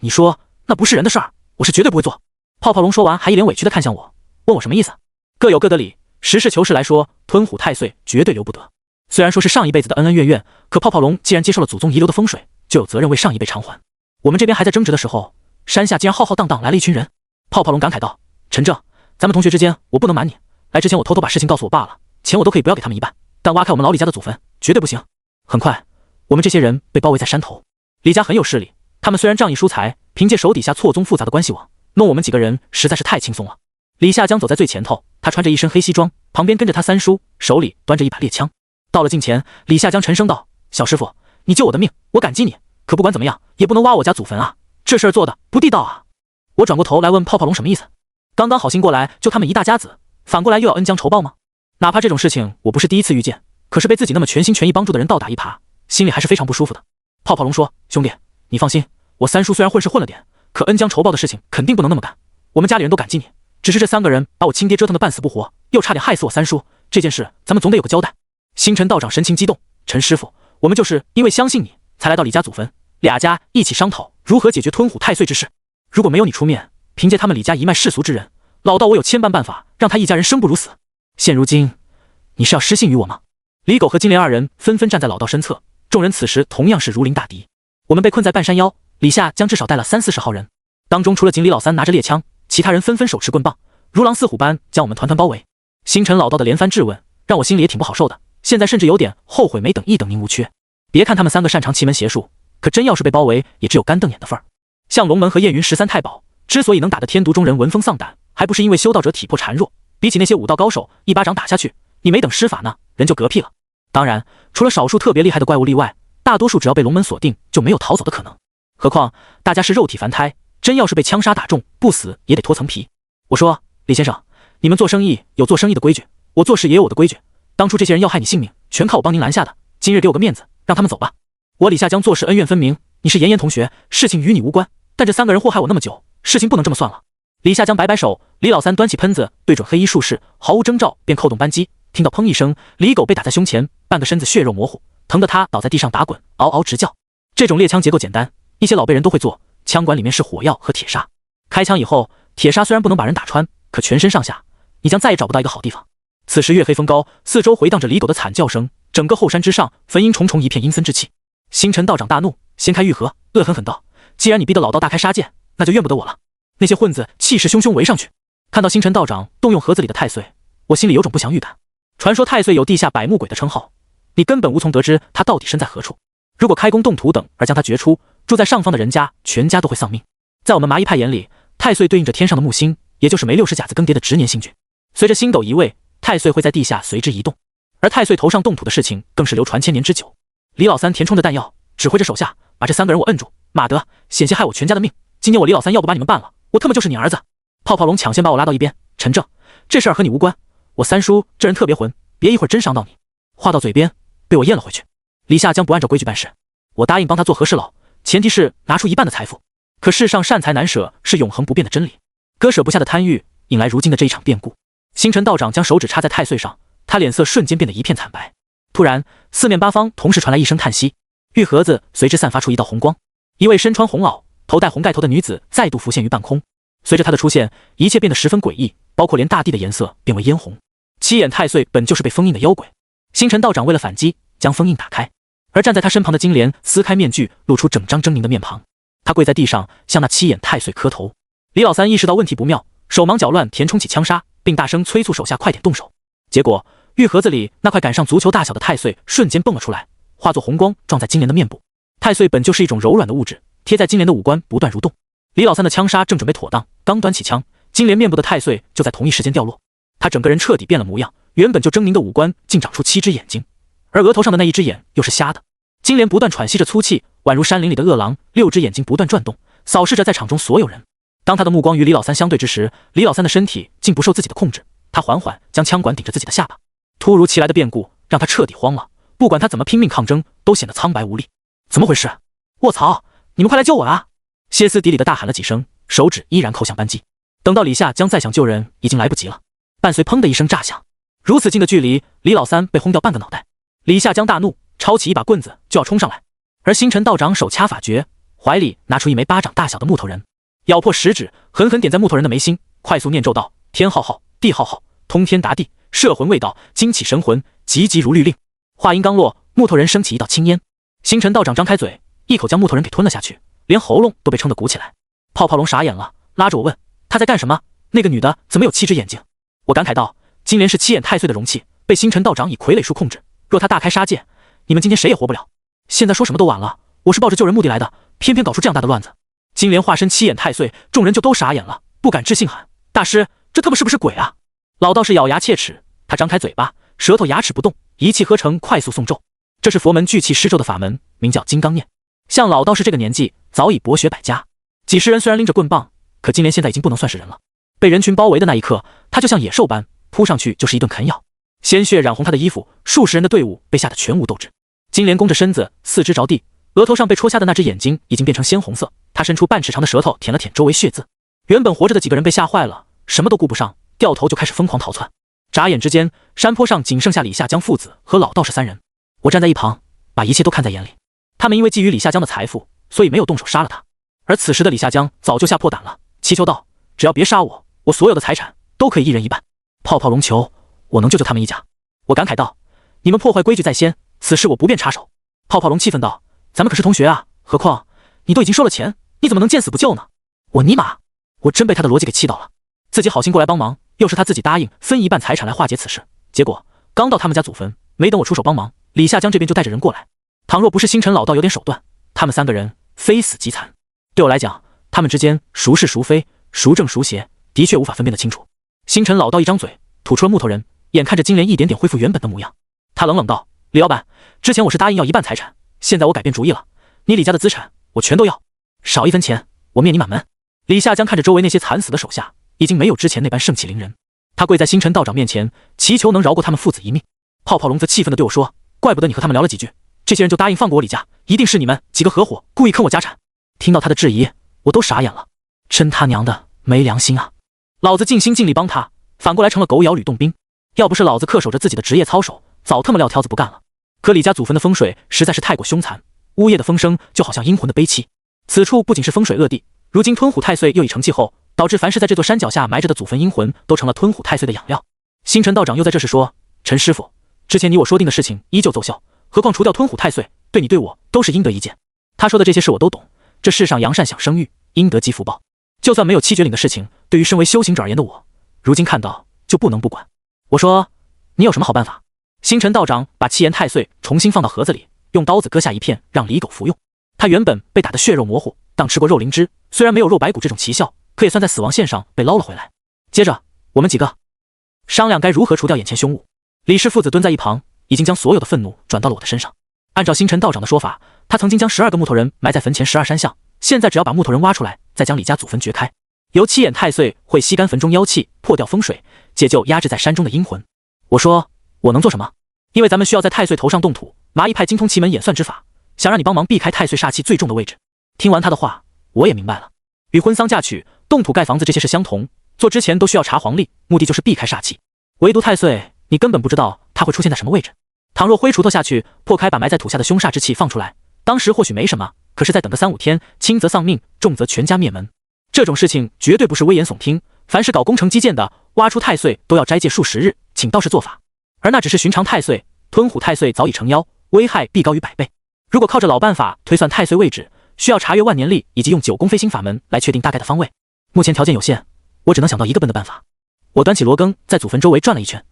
你说那不是人的事儿，我是绝对不会做。泡泡龙说完，还一脸委屈地看向我，问我什么意思。各有各的理，实事求是来说，吞虎太岁绝对留不得。虽然说是上一辈子的恩恩怨怨，可泡泡龙既然接受了祖宗遗留的风水，就有责任为上一辈偿还。我们这边还在争执的时候，山下竟然浩浩荡荡来了一群人。泡泡龙感慨道：陈正，咱们同学之间，我不能瞒你，来之前我偷偷把事情告诉我爸了，钱我都可以不要给他们一半，但挖开我们老李家的祖坟绝对不行。很快，我们这些人被包围在山头，李家很有势力，他们虽然仗义疏财，凭借手底下错综复杂的关系网，弄我们几个人实在是太轻松了。李夏江走在最前头，他穿着一身黑西装，旁边跟着他三叔，手里端着一把猎枪。到了近前，李夏江沉声道：小师傅，你救我的命，我感激你，可不管怎么样，也不能挖我家祖坟啊，这事儿做的不地道啊。我转过头来问泡泡龙什么意思，刚刚好心过来救他们一大家子，反过来又要恩将仇报吗？哪怕这种事情我不是第一次遇见，可是被自己那么全心全意帮助的人倒打一耙，心里还是非常不舒服的。泡泡龙说，兄弟，你放心，我三叔虽然混事混了点，可恩将仇报的事情肯定不能那么干，我们家里人都感激你，只是这3个人把我亲爹折腾得半死不活，又差点害死我三叔，这件事咱们总得有个交代。星辰道长神情激动，陈师傅，我们就是因为相信你才来到李家祖坟，俩家一起商讨如何解决吞虎太岁之事，如果没有你出面，凭借他们李家一脉世俗之人，老道我有千般办法让他一家人生不如死。现如今你是要失信于我吗？李狗和金莲2人纷纷站在老道身侧，众人此时同样是如临大敌。我们被困在半山腰，李夏江至少带了30-40号人，当中除了锦鲤老三拿着猎枪，其他人纷纷手持棍棒，如狼似虎般将我们团团包围。星辰老道的连番质问让我心里也挺不好受的，现在甚至有点后悔没等一等宁无缺。别看他们3个擅长奇门邪术，可真要是被包围，也只有干瞪眼的份儿。像龙门和燕云13太保，之所以能打得天毒中人闻风丧胆，还不是因为修道者体魄孱弱，比起那些武道高手，一巴掌打下去，你没等施法呢，人就嗝屁了。当然，除了少数特别厉害的怪物例外，大多数只要被龙门锁定，就没有逃走的可能。何况大家是肉体凡胎，真要是被枪杀打中，不死也得脱层皮。我说，李先生，你们做生意有做生意的规矩，我做事也有我的规矩。当初这些人要害你性命，全靠我帮您拦下的。今日给我个面子，让他们走吧。我李夏江做事恩怨分明，你是妍妍同学，事情与你无关。但这3个人祸害我那么久，事情不能这么算了。李夏江摆摆手，李老三端起喷子，对准黑衣术士，毫无征兆便扣动扳机。听到砰一声，李狗被打在胸前，半个身子血肉模糊，疼得他倒在地上打滚，嗷嗷直叫。这种猎枪结构简单，一些老辈人都会做，枪管里面是火药和铁砂。开枪以后，铁砂虽然不能把人打穿，可全身上下，你将再也找不到一个好地方。此时月黑风高，四周回荡着李狗的惨叫声，整个后山之上坟茔重重，一片阴森之气。星辰道长大怒，掀开玉盒，恶狠狠道：既然你逼得老道大开杀戒，那就怨不得我了。那些混子气势汹汹围上去，看到星辰道长动用盒子里的太岁，我心里有种不祥预感。传说太岁有地下百目鬼的称号，你根本无从得知他到底身在何处。如果开工动土等而将他掘出，住在上方的人家全家都会丧命。在我们麻衣派眼里，太岁对应着天上的木星，也就是没60甲子更迭的值年星君。随着星斗移位，太岁会在地下随之移动，而太岁头上动土的事情更是流传千年之久。李老三填充着弹药，指挥着手下把这3个人我摁住。马德，险些害我全家的命，今天我李老三要不把你们办了，我特么就是你儿子。泡泡龙抢先把我拉到一边，陈正，这事儿和你无关，我三叔这人特别混，别一会儿真伤到你。话到嘴边，被我咽了回去。李夏江不按照规矩办事，我答应帮他做和事佬，前提是拿出1半的财富。可世上善财难舍是永恒不变的真理，割舍不下的贪欲引来如今的这一场变故。星辰道长将手指插在太岁上，他脸色瞬间变得一片惨白。突然，四面八方同时传来一声叹息，玉盒子随之散发出一道红光，一位身穿红袄、头戴红盖头的女子再度浮现于半空。随着她的出现，一切变得十分诡异，包括连大地的颜色变为嫣红。七眼太岁本就是被封印的妖鬼，星辰道长为了反击，将封印打开，而站在他身旁的金莲撕开面具，露出整张狰狞的面庞。他跪在地上，向那七眼太岁磕头。李老三意识到问题不妙，手忙脚乱填充起枪杀，并大声催促手下快点动手。结果玉盒子里那块赶上足球大小的太岁瞬间蹦了出来，化作红光撞在金莲的面部。太岁本就是一种柔软的物质，贴在金莲的五官不断蠕动。李老三的枪杀正准备妥当，刚端起枪，金莲面部的太岁就在同一时间掉落。他整个人彻底变了模样，原本就狰狞的五官竟长出7只眼睛，而额头上的那1只眼又是瞎的。金莲不断喘息着粗气，宛如山林里的饿狼，6只眼睛不断转动，扫视着在场中所有人。当他的目光与李老三相对之时，李老三的身体竟不受自己的控制，他缓缓将枪管顶着自己的下巴。突如其来的变故让他彻底慌了，不管他怎么拼命抗争，都显得苍白无力。怎么回事？卧槽！你们快来救我啊！歇斯底里的大喊了几声，手指依然扣向扳机。等到李夏江再想救人，已经来不及了。伴随砰的一声炸响，如此近的距离，李老三被轰掉半个脑袋。李夏江大怒，抄起一把棍子就要冲上来，而星辰道长手掐法诀，怀里拿出一枚巴掌大小的木头人，咬破食指，狠狠点在木头人的眉心，快速念咒道：天浩浩，地浩浩，通天达地，摄魂未到，精气神魂，急急如律令。话音刚落，木头人升起一道青烟。星辰道长张开嘴，一口将木头人给吞了下去，连喉咙都被撑得鼓起来。泡泡龙傻眼了，拉着我问他在干什么？那个女的怎么有7只眼睛？我感慨道：金莲是7眼太岁的容器，被星辰道长以傀儡术控制，若他大开杀戒，你们今天谁也活不了。现在说什么都晚了，我是抱着救人目的来的，偏偏搞出这样大的乱子。金莲化身7眼太岁，众人就都傻眼了，不敢置信喊：大师，这特么是不是鬼啊？老道士咬牙切齿，他张开嘴巴，舌头牙齿不动，一气呵成，快速诵咒。这是佛门聚气施咒的法门，名叫金刚念。像老道士这个年纪，早已博学百家。几十人虽然拎着棍棒，可金莲现在已经不能算是人了。被人群包围的那一刻，他就像野兽般扑上去就是一顿啃咬，鲜血染红他的衣服，数十人的队伍被吓得全无斗志。金莲弓着身子，四肢着地，额头上被戳瞎的那只眼睛已经变成鲜红色，他伸出半尺长的舌头舔了舔周围血渍。原本活着的几个人被吓坏了，什么都顾不上，掉头就开始疯狂逃窜。眨眼之间，山坡上仅剩下李夏江父子和老道士3人。我站在一旁，把一切都看在眼里。他们因为觊觎李夏江的财富，所以没有动手杀了他。而此时的李夏江早就吓破胆了，祈求道：只要别杀我，我所有的财产都可以1人1半。泡泡龙求我能救救他们一家。我感慨道：你们破坏规矩在先，此事我不便插手。泡泡龙气愤道：咱们可是同学啊，何况你都已经收了钱，你怎么能见死不救呢？我尼玛，我真被他的逻辑给气到了。自己好心过来帮忙，又是他自己答应分1半财产来化解此事，结果刚到他们家祖坟，没等我出手帮忙，李夏江这边就带着人过来。倘若不是星辰老道有点手段，他们3个人非死即残。对我来讲，他们之间孰是孰非，孰正孰邪，的确无法分辨得清楚。星辰老道一张嘴，吐出了木头人，眼看着金莲一点点恢复原本的模样，他冷冷道：“李老板，之前我是答应要1半财产，现在我改变主意了，你李家的资产我全都要，少1分钱，我灭你满门。”李夏江看着周围那些惨死的手下，已经没有之前那般盛气凌人。他跪在星辰道长面前，祈求能饶过他们父子一命。泡泡龙则气愤地对我说：“怪不得你和他们聊了几句，这些人就答应放过我李家，一定是你们几个合伙故意坑我家产。”听到他的质疑，我都傻眼了，真他娘的没良心啊！老子尽心尽力帮他，反过来成了狗咬吕洞宾。要不是老子恪守着自己的职业操守，早他妈撂挑子不干了。可李家祖坟的风水实在是太过凶残，呜咽的风声就好像阴魂的悲泣。此处不仅是风水恶地，如今吞虎太岁又已成气候，导致凡是在这座山脚下埋着的祖坟阴魂都成了吞虎太岁的养料。星辰道长又在这时说：“陈师傅，之前你我说定的事情依旧奏效，何况除掉吞虎太岁，对你对我都是应得一见。”他说的这些事我都懂，这世上扬善享生育，应得积福报。就算没有七绝岭的事情，对于身为修行者而言的我，如今看到就不能不管。我说：“你有什么好办法？”星辰道长把七言太岁重新放到盒子里，用刀子割下一片让李狗服用。他原本被打得血肉模糊，当吃过肉灵芝，虽然没有肉白骨这种奇效，可也算在死亡线上被捞了回来。接着我们几个商量该如何除掉眼前凶物。李氏父子蹲在一旁，已经将所有的愤怒转到了我的身上。按照星辰道长的说法，他曾经将12个木头人埋在坟前12山下，现在只要把木头人挖出来，再将李家祖坟掘开，由七眼太岁会吸干坟中妖气，破掉风水，解救压制在山中的阴魂。我说我能做什么？因为咱们需要在太岁头上动土，麻衣派精通奇门演算之法，想让你帮忙避开太岁煞气最重的位置。听完他的话，我也明白了，与婚丧嫁娶、动土盖房子这些事相同，做之前都需要查黄历，目的就是避开煞气。唯独太岁，你根本不知道它会出现在什么位置。倘若挥锄头下去，破开把埋在土下的凶煞之气放出来，当时或许没什么，可是再等个3-5天，轻则丧命，重则全家灭门。这种事情绝对不是危言耸听，凡是搞工程基建的，挖出太岁都要斋戒数10日，请道士做法。而那只是寻常太岁，吞虎太岁早已成妖，危害必高于100倍。如果靠着老办法推算太岁位置，需要查阅万年历以及用9宫飞星法门来确定大概的方位。目前条件有限，我只能想到一个笨的办法。我端起罗庚，在祖坟周围转了一圈，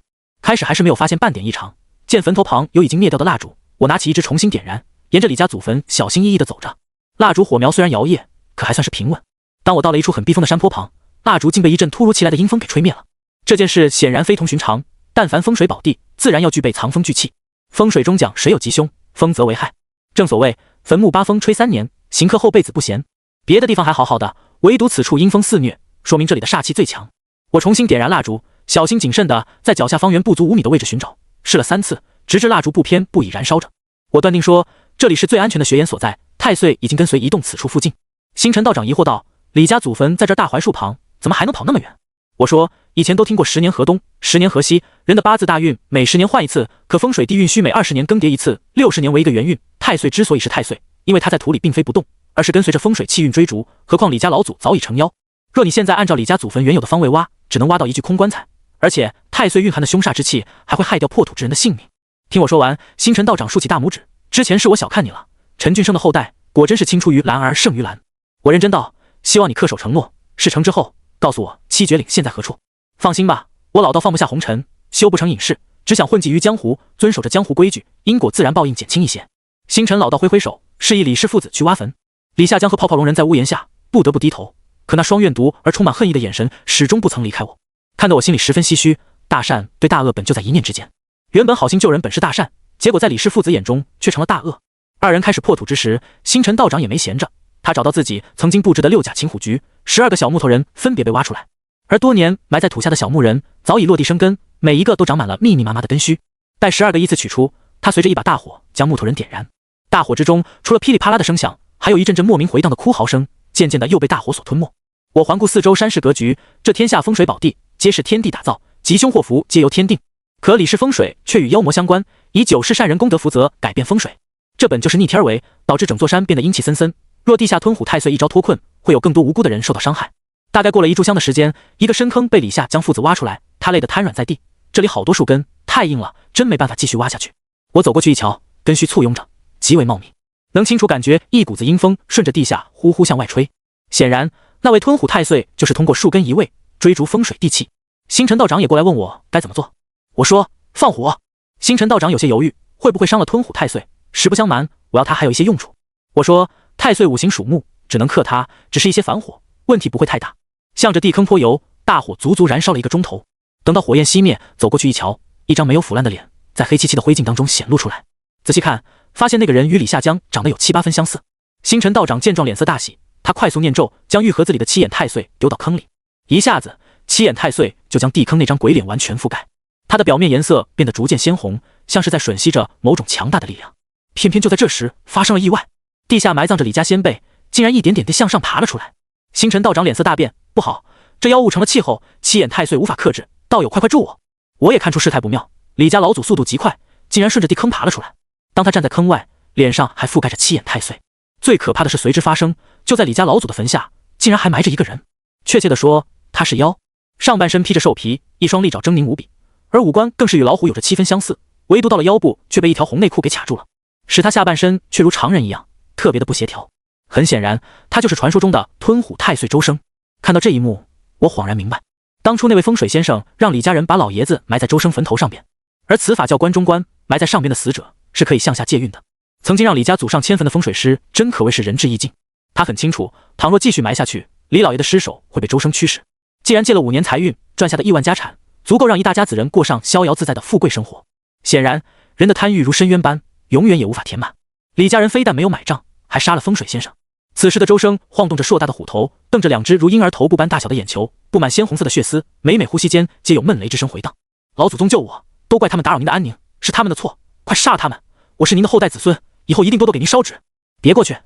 开始还是没有发现半点异常。见坟头旁有已经灭掉的蜡烛，我拿起一支重新点燃，沿着李家祖坟小心翼翼地走着。蜡烛火苗虽然摇曳，可还算是平稳。当我到了一处很避风的山坡旁，蜡烛竟被一阵突如其来的阴风给吹灭了。这件事显然非同寻常，但凡风水宝地，自然要具备藏风聚气。风水中讲水有吉凶，风则为害。正所谓坟墓8风吹3年，行客后辈子不闲。别的地方还好好的，唯独此处阴风肆虐，说明这里的煞气最强。我重新点燃蜡烛，小心谨慎地在脚下方圆不足5米的位置寻找，试了3次，直至蜡烛不偏不倚燃烧着。我断定说这里是最安全的穴眼所在，太岁已经跟随移动此处附近。星辰道长疑惑道：“李家祖坟在这大槐树旁，怎么还能跑那么远？”我说：“以前都听过10年河东，10年河西，人的八字大运每10年换一次，可风水地运需每20年更迭一次，60年为一个元运。太岁之所以是太岁，因为它在土里并非不动，而是跟随着风水气运追逐。何况李家老祖早已成妖，若你现在按照李家祖坟原有的方位挖，只能挖到一具空棺材，而且太岁蕴含的凶煞之气还会害掉破土之人的性命。”听我说完，星辰道长竖起大拇指：“之前是我小看你了，陈俊生的后代果真是青出于蓝而胜于蓝。”我认真道：“希望你恪守承诺，事成之后告诉我七绝岭现在何处。”放心吧，我老道放不下红尘，修不成隐士，只想混迹于江湖，遵守着江湖规矩，因果自然报应减轻一些。星辰老道挥挥手，示意李氏父子去挖坟。李夏江和泡泡龙人在屋檐下不得不低头，可那双怨毒而充满恨意的眼神始终不曾离开我，看得我心里十分唏嘘。大善对大恶本就在一念之间，原本好心救人本是大善，结果在李氏父子眼中却成了大恶。二人开始破土之时，星辰道长也没闲着，他找到自己曾经布置的6甲擒虎局，12个小木头人分别被挖出来，而多年埋在土下的小木人早已落地生根，每一个都长满了密密麻麻的根须。待12个依次取出，他随着一把大火将木头人点燃。大火之中，除了噼里啪啦的声响，还有一阵阵莫名回荡的哭嚎声，渐渐的又被大火所吞没。我环顾四周山势格局，这天下风水宝地皆是天地打造，吉凶祸福皆由天定，可李氏风水却与妖魔相关，以9世善人功德福泽改变风水，这本就是逆天而为，导致整座山变得阴气森森。若地下吞虎太岁一朝脱困，会有更多无辜的人受到伤害。大概过了1炷香的时间，一个深坑被李夏将父子挖出来，他累得瘫软在地，这里好多树根，太硬了，真没办法继续挖下去。我走过去一瞧，根须簇拥着，极为茂密，能清楚感觉一股子阴风顺着地下呼呼向外吹。显然那位吞虎太岁就是通过树根移位追逐风水地气。星辰道长也过来问我该怎么做，我说放火。星辰道长有些犹豫，会不会伤了吞虎太岁？实不相瞒，我要他还有一些用处。我说太岁五行属木，只能克它，只是一些凡火，问题不会太大。向着地坑泼油，大火足足燃烧了1个钟头。等到火焰熄灭，走过去一瞧，一张没有腐烂的脸在黑漆漆的灰烬当中显露出来。仔细看，发现那个人与李夏江长得有7、8分相似。星辰道长见状脸色大喜，他快速念咒，将玉盒子里的7眼太岁丢到坑里。一下子7眼太岁就将地坑那张鬼脸完全覆盖，它的表面颜色变得逐渐鲜红，像是在吮吸着某种强大的力量。偏偏就在这时发生了意外，地下埋葬着李家先辈竟然一点点地向上爬了出来。星辰道长脸色大变，不好，这妖物成了气候，7眼太岁无法克制，道友快助我！我也看出事态不妙，李家老祖速度极快，竟然顺着地坑爬了出来。当他站在坑外，脸上还覆盖着7眼太岁。最可怕的是随之发生，就在李家老祖的坟下，竟然还埋着一个人。确切的说，他是妖，上半身披着兽皮，一双利爪狰狞无比，而五官更是与老虎有着7分相似，唯独到了腰部却被一条红内裤给卡住了，使他下半身却如常人一样，特别的不协调。很显然，他就是传说中的吞虎太岁周生。看到这一幕，我恍然明白，当初那位风水先生让李家人把老爷子埋在周生坟头上边，而此法叫关中关，埋在上边的死者是可以向下借运的。曾经让李家祖上迁坟的风水师真可谓是仁至义尽，他很清楚，倘若继续埋下去，李老爷的尸首会被周生驱使。既然借了5年财运赚下的亿万家产，足够让一大家子人过上逍遥自在的富贵生活。显然，人的贪欲如深渊般，永远也无法填满。李家人非但没有买账，还杀了风水先生。此时的周生晃动着硕大的虎头，瞪着2只如婴儿头部般大小的眼球，布满鲜红色的血丝，每每呼吸间皆有闷雷之声回荡。老祖宗救我，都怪他们打扰您的安宁，是他们的错，快杀了他们！我是您的后代子孙，以后一定多多给您烧纸。别过去！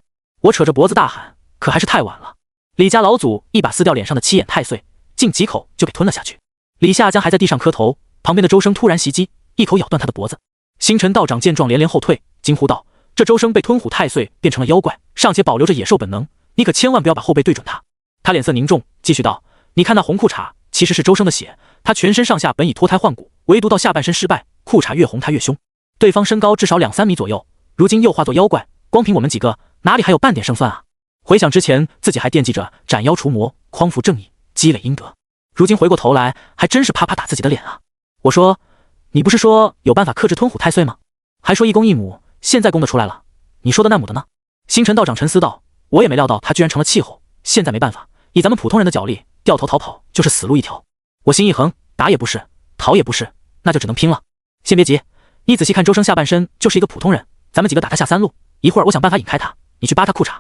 我扯着脖子大喊，可还是太晚了。李家老祖一把撕掉脸上的7眼太岁，竟几口就给吞了下去。李夏江还在地上磕头，旁边的周生突然袭击，一口咬断他的脖子。星辰道长见状连连后退，惊呼道：这周生被吞虎太岁变成了妖怪，尚且保留着野兽本能，你可千万不要把后背对准他。他脸色凝重，继续道：你看那红裤衩，其实是周生的血，他全身上下本已脱胎换骨，唯独到下半身失败，裤衩越红他越凶。对方身高至少2、3米左右，如今又化作妖怪，光凭我们几个，哪里还有半点胜算啊？回想之前自己还惦记着斩妖除魔，匡扶正义，积累阴德，如今回过头来，还真是啪啪打自己的脸啊！我说，你不是说有办法克制吞虎太岁吗？还说一公一母，现在供得出来了，你说的那母的呢？星辰道长沉思道：我也没料到他居然成了气候，现在没办法，以咱们普通人的脚力，掉头逃跑就是死路一条。我心一横，打也不是，逃也不是，那就只能拼了。先别急，你仔细看周生下半身就是一个普通人，咱们几个打他下3路，一会儿我想办法引开他，你去扒他裤衩。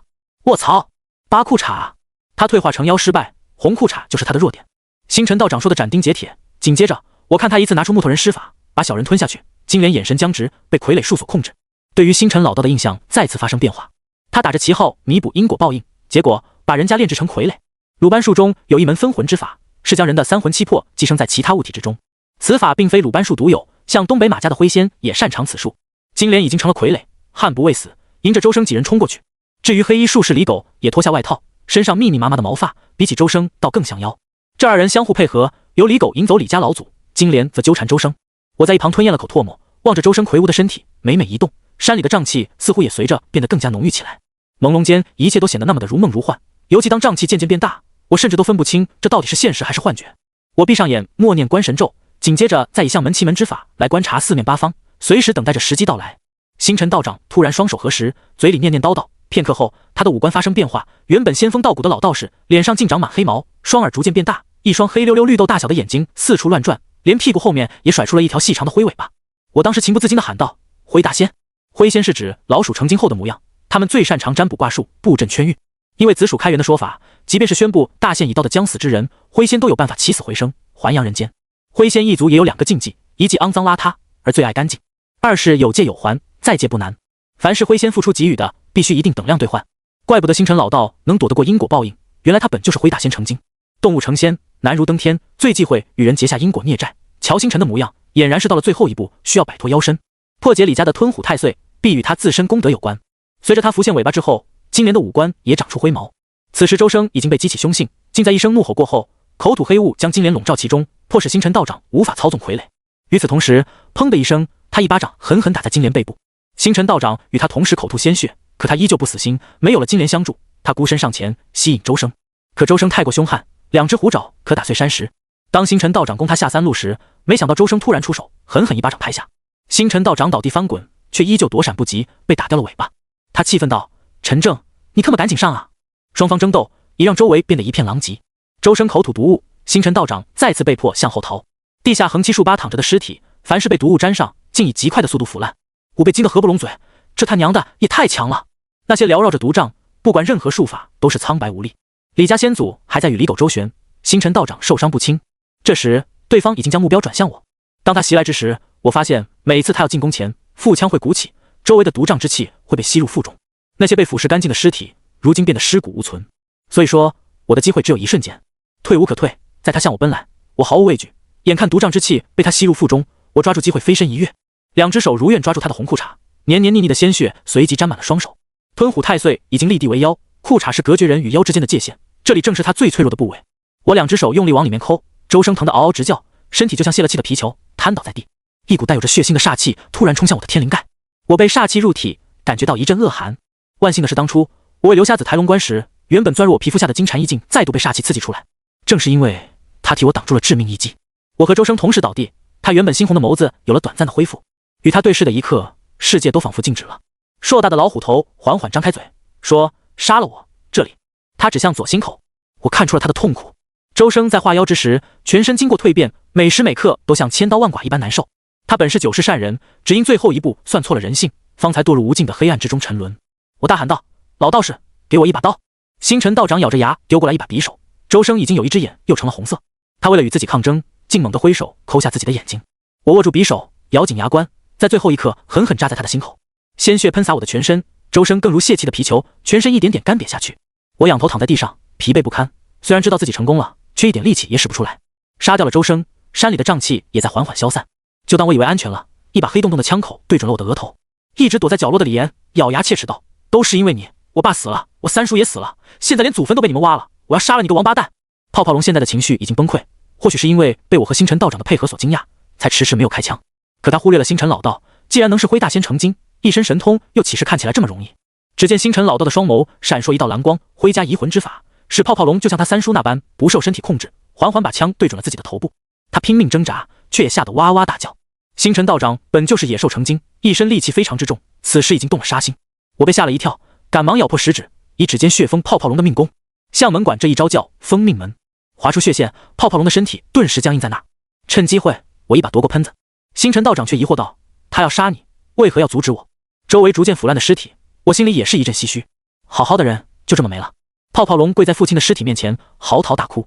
卧槽，扒裤衩！他退化成妖失败，红裤衩就是他的弱点。星辰道长说的斩钉截铁，紧接着我看他一次拿出木头人施法，把小人吞下去。金莲眼神僵直，被傀儡术所控制，对于星辰老道的印象再次发生变化。他打着旗号弥补因果报应，结果把人家炼制成傀儡。鲁班术中有一门分魂之法，是将人的3魂7魄寄生在其他物体之中。此法并非鲁班术独有，像东北马家的灰仙也擅长此术。金莲已经成了傀儡，悍不畏死，迎着周生几人冲过去。至于黑衣术士李狗也脱下外套，身上密密麻麻的毛发，比起周生倒更像妖。这2人相互配合，由李狗引走李家老祖，金莲则纠缠周生。我在一旁吞咽了口唾沫，望着周生魁梧的身体，每每移动，山里的瘴气似乎也随着变得更加浓郁起来。朦胧间，一切都显得那么的如梦如幻。尤其当瘴气渐渐变大，我甚至都分不清这到底是现实还是幻觉。我闭上眼，默念观神咒，紧接着再以相门奇门之法来观察四面八方，随时等待着时机到来。星辰道长突然双手合十，嘴里念念叨叨，片刻后，他的五官发生变化，原本仙风道骨的老道士脸上竟长满黑毛，双耳逐渐变大，一双黑溜溜绿豆大小的眼睛四处乱转，连屁股后面也甩出了一条细长的灰尾巴。我当时情不自禁地喊道：灰大仙！灰仙是指老鼠成精后的模样，他们最擅长占卜卦术，布阵圈运。因为紫薯开元的说法，即便是宣布大限已到的将死之人，灰仙都有办法起死回生，还阳人间。灰仙一族也有2个禁忌，一忌肮脏邋遢，而最爱干净；二是有借有还，再借不难。凡是灰仙付出给予的，必须一定等量兑换。怪不得星辰老道能躲得过因果报应，原来他本就是灰大仙成精。动物成仙，难如登天，最忌讳与人结下因果孽债。乔星辰的模样，俨然是到了最后一步，需要摆脱妖身，破解李家的吞虎太岁，必与他自身功德有关。随着他浮现尾巴之后，金莲的五官也长出灰毛。此时周生已经被激起凶性，竟在一声怒吼过后，口吐黑雾将金莲笼罩其中，迫使星辰道长无法操纵傀儡。与此同时，砰的一声，他一巴掌狠狠打在金莲背部。星辰道长与他同时口吐鲜血，可他依旧不死心，没有了金莲相助，他孤身上前吸引周生。可周生太过凶悍，2只虎爪可打碎山石。当星辰道长攻他下3路时，没想到周生突然出手，狠狠一巴掌拍下。星辰道长倒地翻滚，却依旧躲闪不及，被打掉了尾巴。他气愤道：陈正，你可不赶紧上啊！双方争斗，已让周围变得一片狼藉。周生口吐毒物，星辰道长再次被迫向后逃。地下横七竖八躺着的尸体，凡是被毒物沾上，竟以极快的速度腐烂。我被惊得合不拢嘴，这他娘的也太强了！那些缭绕着毒瘴，不管任何术法都是苍白无力。李家先祖还在与李狗周旋，星辰道长受伤不轻。这时，对方已经将目标转向我。当他袭来之时，我发现每次他要进攻前，腹腔会鼓起，周围的毒瘴之气会被吸入腹中。那些被腐蚀干净的尸体，如今变得尸骨无存。所以说，我的机会只有一瞬间，退无可退。在他向我奔来，我毫无畏惧。眼看毒瘴之气被他吸入腹中，我抓住机会飞身一跃，两只手如愿抓住他的红裤衩，黏黏腻腻的鲜血随即沾满了双手。吞虎太岁已经立地为妖，裤衩是隔绝人与妖之间的界限，这里正是他最脆弱的部位。我两只手用力往里面抠，周生疼得嗷嗷直叫，身体就像泄了气的皮球，瘫倒在地。一股带有着血腥的煞气突然冲向我的天灵盖，我被煞气入体，感觉到一阵恶寒。万幸的是，当初我为刘瞎子抬龙关时，原本钻入我皮肤下的金蝉异境再度被煞气刺激出来，正是因为他替我挡住了致命一击。我和周生同时倒地，他原本猩红的眸子有了短暂的恢复。与他对视的一刻，世界都仿佛静止了。硕大的老虎头缓缓张开嘴，说：“杀了我！”这里，他指向左心口。我看出了他的痛苦。周生在化妖之时，全身经过蜕变，每时每刻都像千刀万剐一般难受。他本是九世善人，只因最后一步算错了人性，方才堕入无尽的黑暗之中沉沦。我大喊道：“老道士，给我一把刀！”星辰道长咬着牙丢过来一把匕首。周生已经有一只眼又成了红色，他为了与自己抗争，竟猛地挥手抠下自己的眼睛。我握住匕首，咬紧牙关，在最后一刻狠狠扎在他的心口，鲜血喷洒我的全身。周生更如泄气的皮球，全身一点点干瘪下去。我仰头躺在地上，疲惫不堪。虽然知道自己成功了，却一点力气也使不出来。杀掉了周生，山里的瘴气也在缓缓消散。就当我以为安全了，一把黑洞洞的枪口对准了我的额头。一直躲在角落的李岩咬牙切齿道：“都是因为你，我爸死了，我三叔也死了，现在连祖坟都被你们挖了，我要杀了你个王八蛋！”泡泡龙现在的情绪已经崩溃，或许是因为被我和星辰道长的配合所惊讶，才迟迟没有开枪。可他忽略了星辰老道，既然能是灰大仙成精，一身神通又岂是看起来这么容易？只见星辰老道的双眸闪烁一道蓝光，灰加移魂之法，使泡泡龙就像他三叔那般不受身体控制，缓缓把枪对准了自己的头部。他拼命挣扎，却也吓得哇哇大叫。星辰道长本就是野兽成精，一身戾气非常之重，此时已经动了杀心。我被吓了一跳，赶忙咬破食指，以指尖血封泡泡龙的命宫。相门管这一招叫封命门，划出血线，泡泡龙的身体顿时僵硬在那儿。趁机会，我一把夺过喷子。星辰道长却疑惑道：“他要杀你，为何要阻止我？”周围逐渐腐烂的尸体，我心里也是一阵唏嘘。好好的人就这么没了。泡泡龙跪在父亲的尸体面前，嚎啕大哭。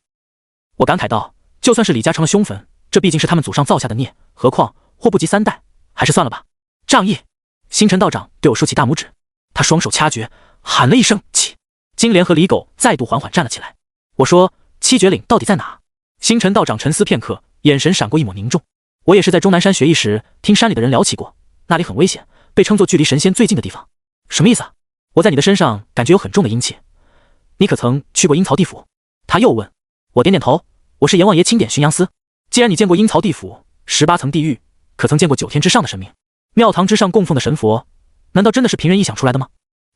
我感慨道：“就算是李家成了凶坟，这毕竟是他们祖上造下的孽，何况祸不及三代，还是算了吧。”仗义！星辰道长对我竖起大拇指，他双手掐诀，喊了一声：“起！”金莲和李狗再度缓缓站了起来。我说：“七绝岭到底在哪？”星辰道长沉思片刻，眼神闪过一抹凝重。我也是在终南山学艺时，听山里的人聊起过，那里很危险，被称作距离神仙最近的地方。什么意思啊？我在你的身上感觉有很重的阴气，你可曾去过阴曹地府？他又问。我点点头，我是阎王爷钦点巡阳司。既然你见过阴曹地府、18层地狱，可曾见过9天之上的神明？庙堂之上供奉的神佛，难道真的是凭人臆想出来的吗？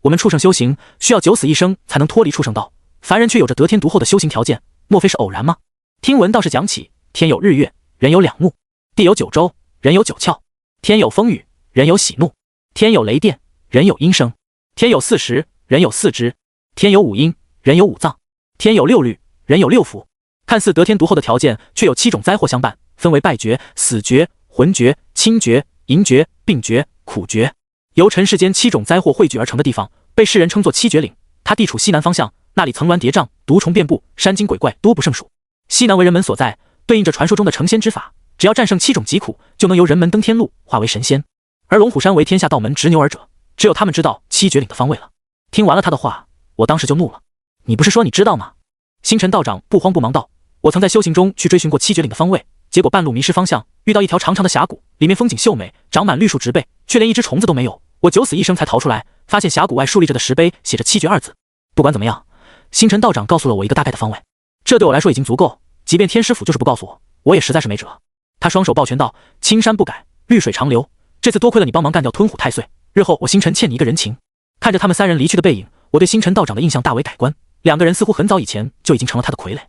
我们畜生修行需要九死一生才能脱离畜生道，凡人却有着得天独厚的修行条件，莫非是偶然吗？听闻道士讲起，天有日月，人有两目；地有九州，人有九窍；天有风雨，人有喜怒；天有雷电，人有音声；天有四时，人有四肢；天有五阴，人有五脏；天有六律，人有六腑。看似得天独厚的条件，却有7种灾祸相伴，分为败绝、死绝、魂绝、亲绝、淫绝、病绝、苦绝。由尘世间7种灾祸汇聚而成的地方，被世人称作七绝岭。它地处西南方向，那里层峦叠嶂，毒虫遍布，山精鬼怪多不胜数。西南为人们所在，对应着传说中的成仙之法，只要战胜7种疾苦，就能由人门登天路，化为神仙。而龙虎山为天下道门执牛耳者，只有他们知道七绝岭的方位了。听完了他的话，我当时就怒了。你不是说你知道吗？星辰道长不慌不忙道：我曾在修行中去追寻过七绝岭的方位，结果半路迷失方向，遇到一条长长的峡谷，里面风景秀美，长满绿树植被，却连一只虫子都没有。我九死一生才逃出来，发现峡谷外竖立着的石碑写着七绝2字。不管怎么样，星辰道长告诉了我一个大概的方位，这对我来说已经足够，即便天师府就是不告诉我，我也实在是没辙。他双手抱拳道：青山不改，绿水长流，这次多亏了你帮忙干掉吞虎太岁，日后我星辰欠你一个人情。看着他们3人离去的背影，我对星辰道长的印象大为改观，两个人似乎很早以前就已经成了他的傀儡。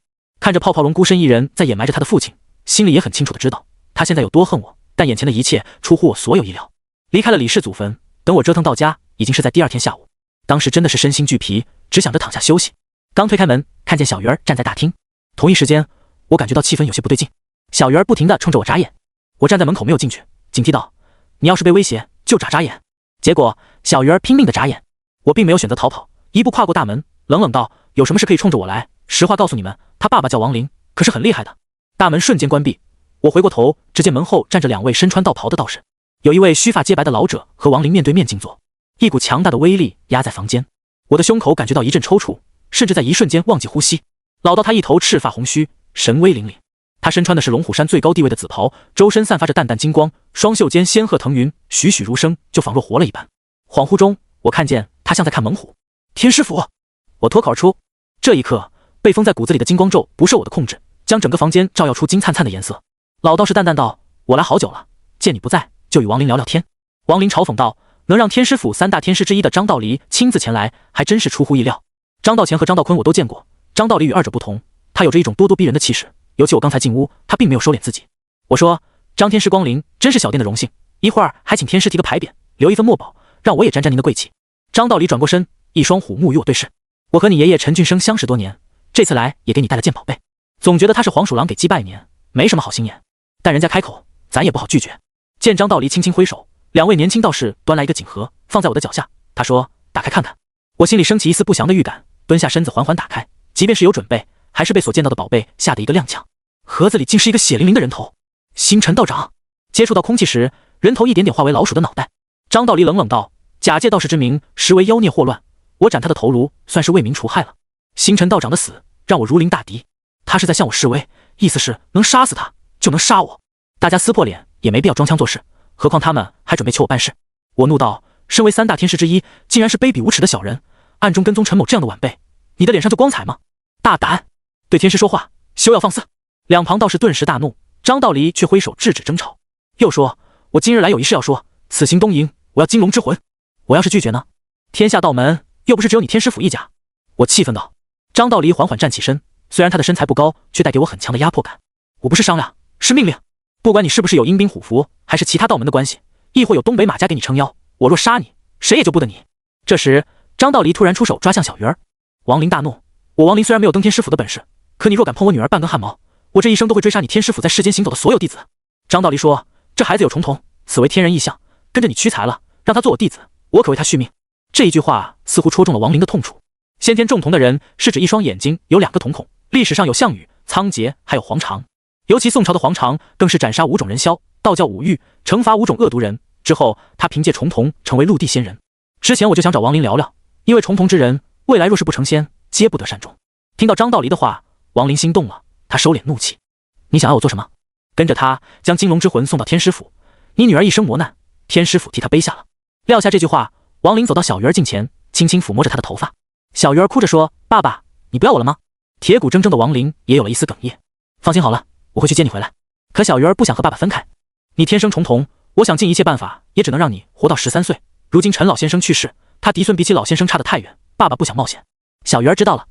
看着泡泡龙孤身一人在掩埋着他的父亲，心里也很清楚的知道他现在有多恨我，但眼前的一切出乎我所有意料。离开了李氏祖坟，等我折腾到家，已经是在第2天下午。当时真的是身心俱疲，只想着躺下休息。刚推开门，看见小鱼儿站在大厅。同一时间，我感觉到气氛有些不对劲。小鱼儿不停地冲着我眨眼，我站在门口没有进去，警惕道：“你要是被威胁，就眨眨眼。”结果小鱼儿拼命地眨眼，我并没有选择逃跑，一步跨过大门，冷冷道：“有什么事可以冲着我来？实话告诉你们，他爸爸叫王林，可是很厉害的。”大门瞬间关闭，我回过头，只见门后站着2位身穿道袍的道士，有一位须发皆白的老者和王林面对面静坐，一股强大的威力压在房间。我的胸口感觉到一阵抽搐，甚至在一瞬间忘记呼吸。老道他一头赤发红须，神威凛凛。他身穿的是龙虎山最高地位的紫袍，周身散发着淡淡金光，双袖间仙鹤腾云，栩栩如生，就仿若活了一般。恍惚中，我看见他像在看猛虎。天师府，我脱口而出。这一刻，被封在骨子里的金光咒不受我的控制，将整个房间照耀出金灿灿的颜色。老道士淡淡道：“我来好久了，见你不在，就与王林聊聊天。”王林嘲讽道：“能让天师府3大天师之一的张道离亲自前来，还真是出乎意料。”张道乾和张道坤我都见过，张道离与二者不同，他有着一种咄咄逼人的气势，尤其我刚才进屋，他并没有收敛自己。我说：“张天师光临，真是小店的荣幸，一会儿还请天师提个牌匾，留一份墨宝，让我也沾沾您的贵气。”张道离转过身，一双虎目与我对视：“我和你爷爷陈俊生相识多年，这次来也给你带了件宝贝。”总觉得他是黄鼠狼给鸡拜年，没什么好心眼，但人家开口，咱也不好拒绝。见张道离轻轻挥手，2位年轻道士端来一个锦盒，放在我的脚下。他说：“打开看看。”我心里升起一丝不祥的预感，蹲下身子缓缓打开。即便是有准备，还是被所见到的宝贝吓得一个踉跄。盒子里竟是一个血淋淋的人头。星辰道长。接触到空气时，人头一点点化为老鼠的脑袋。张道离冷冷道：“假借道士之名，实为妖孽祸乱，我斩他的头颅，算是为民除害了。星辰道长的死，让我如临大敌。他是在向我示威，意思是能杀死他，就能杀我。”大家撕破脸，也没必要装腔作势，何况他们还准备求我办事。我怒道：“身为3大天师之一，竟然是卑鄙无耻的小人，暗中跟踪陈某这样的晚辈，你的脸上就光彩吗？大胆！对天师说话，休要放肆！”两旁道士顿时大怒，张道离却挥手制止争吵，又说：“我今日来有一事要说，此行东瀛，我要金龙之魂。我要是拒绝呢？天下道门又不是只有你天师府一家。”我气愤道。张道离缓缓站起身，虽然他的身材不高，却带给我很强的压迫感。我不是商量，是命令。不管你是不是有阴兵虎符，还是其他道门的关系，亦或有东北马家给你撑腰，我若杀你，谁也救不得你。这时，张道离突然出手抓向小鱼儿。王林大怒：“我王林虽然没有登天师府的本事，可你若敢碰我女儿半根汗毛，我这一生都会追杀你天师府在世间行走的所有弟子。”张道离说：“这孩子有重瞳，此为天人异象，跟着你屈才了，让他做我弟子，我可为他续命。”这一句话似乎戳中了王林的痛处。先天重瞳的人是指一双眼睛有2个瞳孔，历史上有项羽、仓颉，还有黄常。尤其宋朝的黄常更是斩杀5种人枭，道教5狱，惩罚5种恶毒人。之后他凭借重瞳成为陆地仙人。之前我就想找王林聊聊，因为重瞳之人未来若是不成仙，皆不得善终。听到张道离的话，王林心动了，他收敛怒气：“你想要我做什么？跟着他将金龙之魂送到天师府，你女儿一生磨难，天师府替她背下了。”撂下这句话，王林走到小鱼儿近前，轻轻抚摸着她的头发。小鱼儿哭着说：“爸爸，你不要我了吗？”铁骨铮铮的王林也有了一丝哽咽：“放心好了，我会去接你回来。”可小鱼儿不想和爸爸分开。你天生重瞳，我想尽一切办法，也只能让你活到13岁。如今陈老先生去世，他嫡孙比起老先生差得太远，爸爸不想冒险。小鱼儿知道了，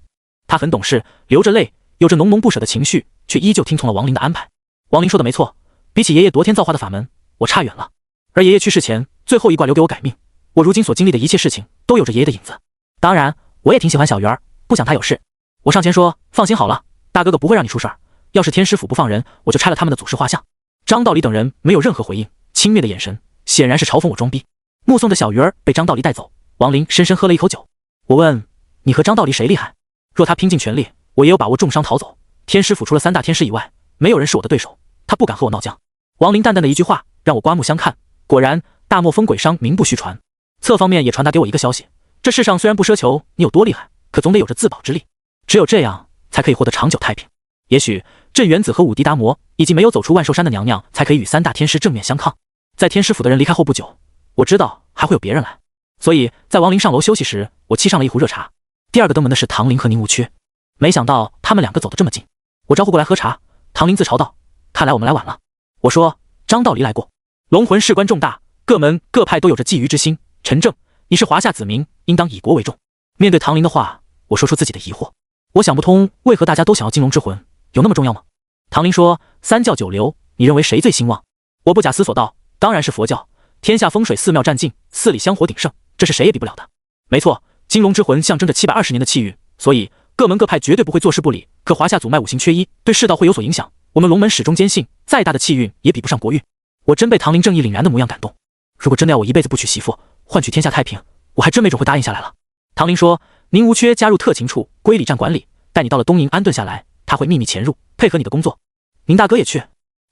他很懂事，流着泪，有着浓浓不舍的情绪，却依旧听从了王林的安排。王林说的没错，比起爷爷夺天造化的法门，我差远了。而爷爷去世前，最后一卦留给我改命，我如今所经历的一切事情，都有着爷爷的影子。当然，我也挺喜欢小鱼儿，不想他有事。我上前说：“放心好了，大哥哥不会让你出事儿。要是天师府不放人，我就拆了他们的祖师画像。”张道离等人没有任何回应，轻蔑的眼神显然是嘲讽我装逼。目送着小鱼儿被张道离带走，王林深深喝了一口酒。我问：“你和张道离谁厉害？若他拼尽全力，我也有把握重伤逃走。天师府除了3大天师以外，没有人是我的对手，他不敢和我闹僵。”王林淡淡的一句话让我刮目相看。果然，大漠风鬼商名不虚传。侧方面也传达给我一个消息：这世上虽然不奢求你有多厉害，可总得有着自保之力，只有这样才可以获得长久太平。也许镇元子和武迪达摩以及没有走出万寿山的娘娘才可以与3大天师正面相抗。在天师府的人离开后不久，我知道还会有别人来，所以在王林上楼休息时，我沏上了一壶热茶。第二个登门的是唐林和宁无缺，没想到他们2个走得这么近。我招呼过来喝茶，唐林自嘲道：“看来我们来晚了。”我说：“张道离来过。龙魂事关重大，各门各派都有着觊觎之心。陈正，你是华夏子民，应当以国为重。”面对唐林的话，我说出自己的疑惑，我想不通为何大家都想要金龙之魂，有那么重要吗？唐林说：“3教9流，你认为谁最兴旺？”我不假思索道：“当然是佛教，天下风水，寺庙占尽，寺里香火鼎盛，这是谁也比不了的。”没错，金龙之魂象征着720年的气运，所以各门各派绝对不会坐视不理。可华夏祖脉五行缺一，对世道会有所影响。我们龙门始终坚信，再大的气运也比不上国运。我真被唐林正义凛然的模样感动。如果真的要我一辈子不娶媳妇，换取天下太平，我还真没准会答应下来了。唐林说，宁无缺加入特勤处归里站管理，待你到了东营安顿下来，他会秘密潜入，配合你的工作。宁大哥也去。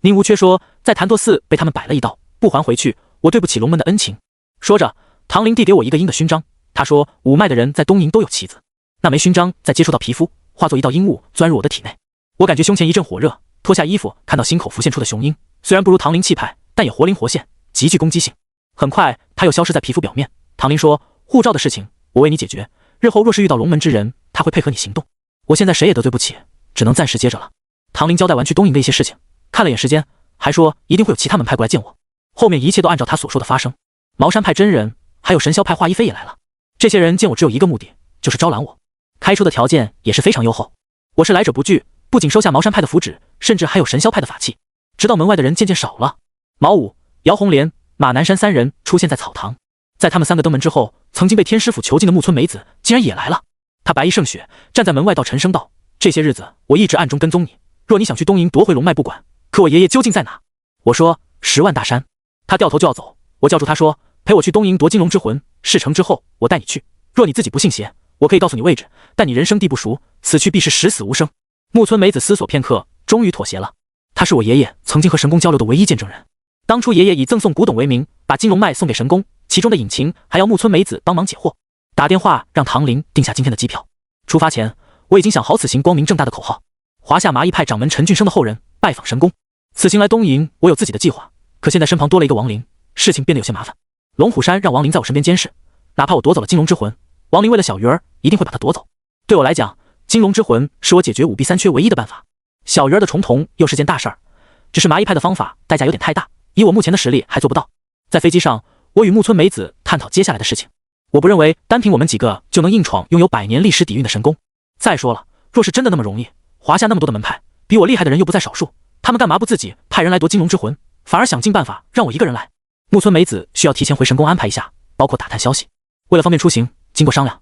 宁无缺说，在潭柘寺被他们摆了一道，不还回去，我对不起龙门的恩情。说着，唐林递给我一个鹰的勋章，他说五脉的人在东营都有旗子，那枚勋章在接触到皮肤，化作一道阴雾钻入我的体内。我感觉胸前一阵火热，脱下衣服，看到心口浮现出的雄鹰，虽然不如唐林气派，但也活灵活现，极具攻击性。很快，他又消失在皮肤表面。唐林说，护照的事情我为你解决，日后若是遇到龙门之人，他会配合你行动。我现在谁也得罪不起，只能暂时接着了。唐林交代完去东营的一些事情，看了眼时间，还说一定会有其他门派过来见我。后面一切都按照他所说的发生。茅山派真人还有神霄派华一飞也来了，这些人见我只有一个目的，就是招揽我。开出的条件也是非常优厚，我是来者不拒，不仅收下茅山派的符纸，甚至还有神霄派的法器。直到门外的人渐渐少了，毛武、姚红莲、马南山三人出现在草堂。在他们三个登门之后，曾经被天师府囚禁的木村美子竟然也来了。他白衣胜雪，站在门外道沉声道，这些日子我一直暗中跟踪你，若你想去东营夺回龙脉不管，可我爷爷究竟在哪？我说10万大山。他掉头就要走，我叫住他说，陪我去东营夺金龙之魂，事成之后我带你去。若你自己不信邪，我可以告诉你位置，但你人生地不熟，此去必是十死无生。木村美子思索片刻，终于妥协了。他是我爷爷曾经和神宫交流的唯一见证人。当初爷爷以赠送古董为名，把金龙脉送给神宫，其中的隐情还要木村美子帮忙解惑。打电话让唐林定下今天的机票。出发前，我已经想好此行光明正大的口号：华夏麻衣派掌门陈俊生的后人拜访神宫。此行来东营，我有自己的计划，可现在身旁多了一个亡灵，事情变得有些麻烦。龙虎山让亡灵在我身边监视，哪怕我夺走了金龙之魂，亡灵为了小鱼儿一定会把它夺走。对我来讲，金龙之魂是我解决五弊三缺唯一的办法。小鱼儿的重瞳又是件大事儿，只是麻衣派的方法代价有点太大，以我目前的实力还做不到。在飞机上，我与木村美子探讨接下来的事情。我不认为单凭我们几个就能硬闯拥有100年历史底蕴的神宫。再说了，若是真的那么容易，华夏那么多的门派，比我厉害的人又不在少数，他们干嘛不自己派人来夺金龙之魂，反而想尽办法让我一个人来？木村美子需要提前回神宫安排一下，包括打探消息。为了方便出行，经过商量，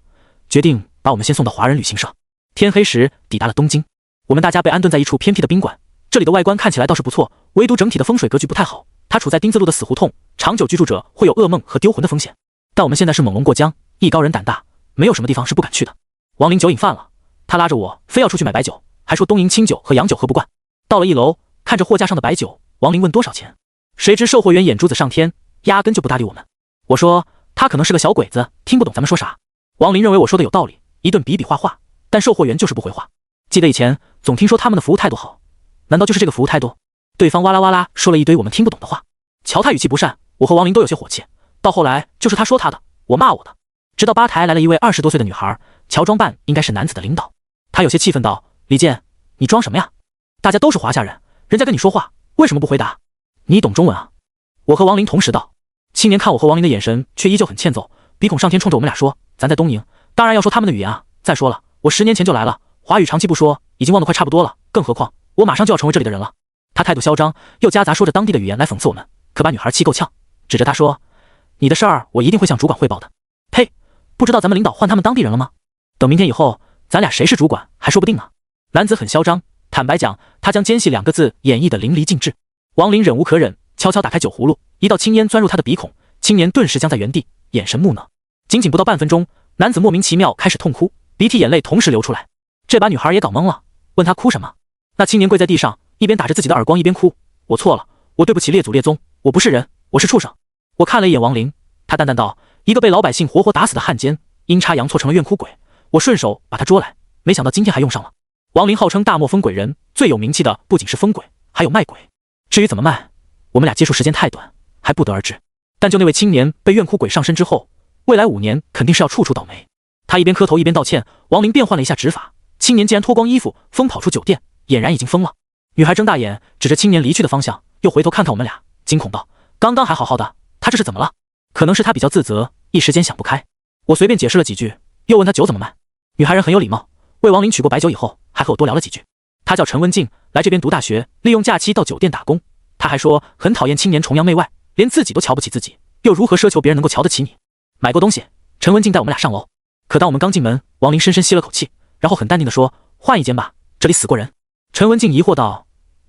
决定把我们先送到华人旅行社。天黑时抵达了东京，我们大家被安顿在一处偏僻的宾馆。这里的外观看起来倒是不错，唯独整体的风水格局不太好。它处在丁字路的死胡同，长久居住者会有噩梦和丢魂的风险。但我们现在是猛龙过江，艺高人胆大，没有什么地方是不敢去的。王林酒瘾犯了，他拉着我非要出去买白酒，还说东营清酒和洋酒喝不惯。到了一楼，看着货架上的白酒，王林问多少钱，谁知售货员眼珠子上天，压根就不搭理我们。我说他可能是个小鬼子，听不懂咱们说啥。王林认为我说的有道理，一顿比比划划，但售货员就是不回话。记得以前总听说他们的服务态度好，难道就是这个服务态度？对方哇啦哇啦说了一堆我们听不懂的话。瞧他语气不善，我和王林都有些火气。到后来就是他说他的，我骂我的。直到吧台来了一位20多岁的女孩，乔装扮应该是男子的领导。他有些气愤道，李健，你装什么呀？大家都是华夏人，人家跟你说话为什么不回答？你懂中文啊？我和王林同时道。青年看我和王林的眼神却依旧很欠揍，鼻孔上天冲着我们俩说，咱在东营当然要说他们的语言啊。再说了，我10年前就来了，华语长期不说，已经忘得快差不多了，更何况我马上就要成为这里的人了。他态度嚣张，又夹杂说着当地的语言来讽刺我们，可把女孩气够呛，指着他说，你的事儿我一定会向主管汇报的。呸，不知道咱们领导换他们当地人了吗？等明天以后咱俩谁是主管还说不定呢。男子很嚣张，坦白讲他将奸细2个字演绎得淋漓尽致。王林忍无可忍，悄悄打开酒葫芦，一道青烟钻入他的鼻孔，青年顿时僵在原地，眼神木讷。仅仅不到半分钟，男子莫名其妙开始痛哭，鼻涕眼泪同时流出来。这把女孩也搞懵了，问他哭什么。那青年跪在地上，一边打着自己的耳光一边哭，我错了，我对不起列祖列宗，我不是人，我是畜生。我看了一眼王林，他淡淡道，一个被老百姓活活打死的汉奸，阴差阳错成了怨哭鬼，我顺手把他捉来，没想到今天还用上了。王林号称大漠风鬼人，最有名气的不仅是风鬼，还有卖鬼。至于怎么卖，我们俩接触时间太短，还不得而知。但就那位青年被怨哭鬼上身之后，未来5年肯定是要处处倒霉。他一边磕头一边道歉，王林变换了一下指法，青年竟然脱光衣服疯跑出酒店，俨然已经疯了。女孩睁大眼指着青年离去的方向，又回头看看我们俩，惊恐道，刚刚还好好的，他这是怎么了？可能是他比较自责，一时间想不开。我随便解释了几句，又问他酒怎么卖。女孩人很有礼貌，为王林取过白酒以后，还和我多聊了几句。他叫陈文静，来这边读大学，利用假期到酒店打工。他还说很讨厌青年崇洋媚外，连自己都瞧不起自己，又如何奢求别人能够瞧得起你？买过东西，陈文静带我们俩上楼。可当我们刚进门，王林深深吸了口气，然后很淡定地说：“换一间吧，这里死过人。”陈文静疑惑道：“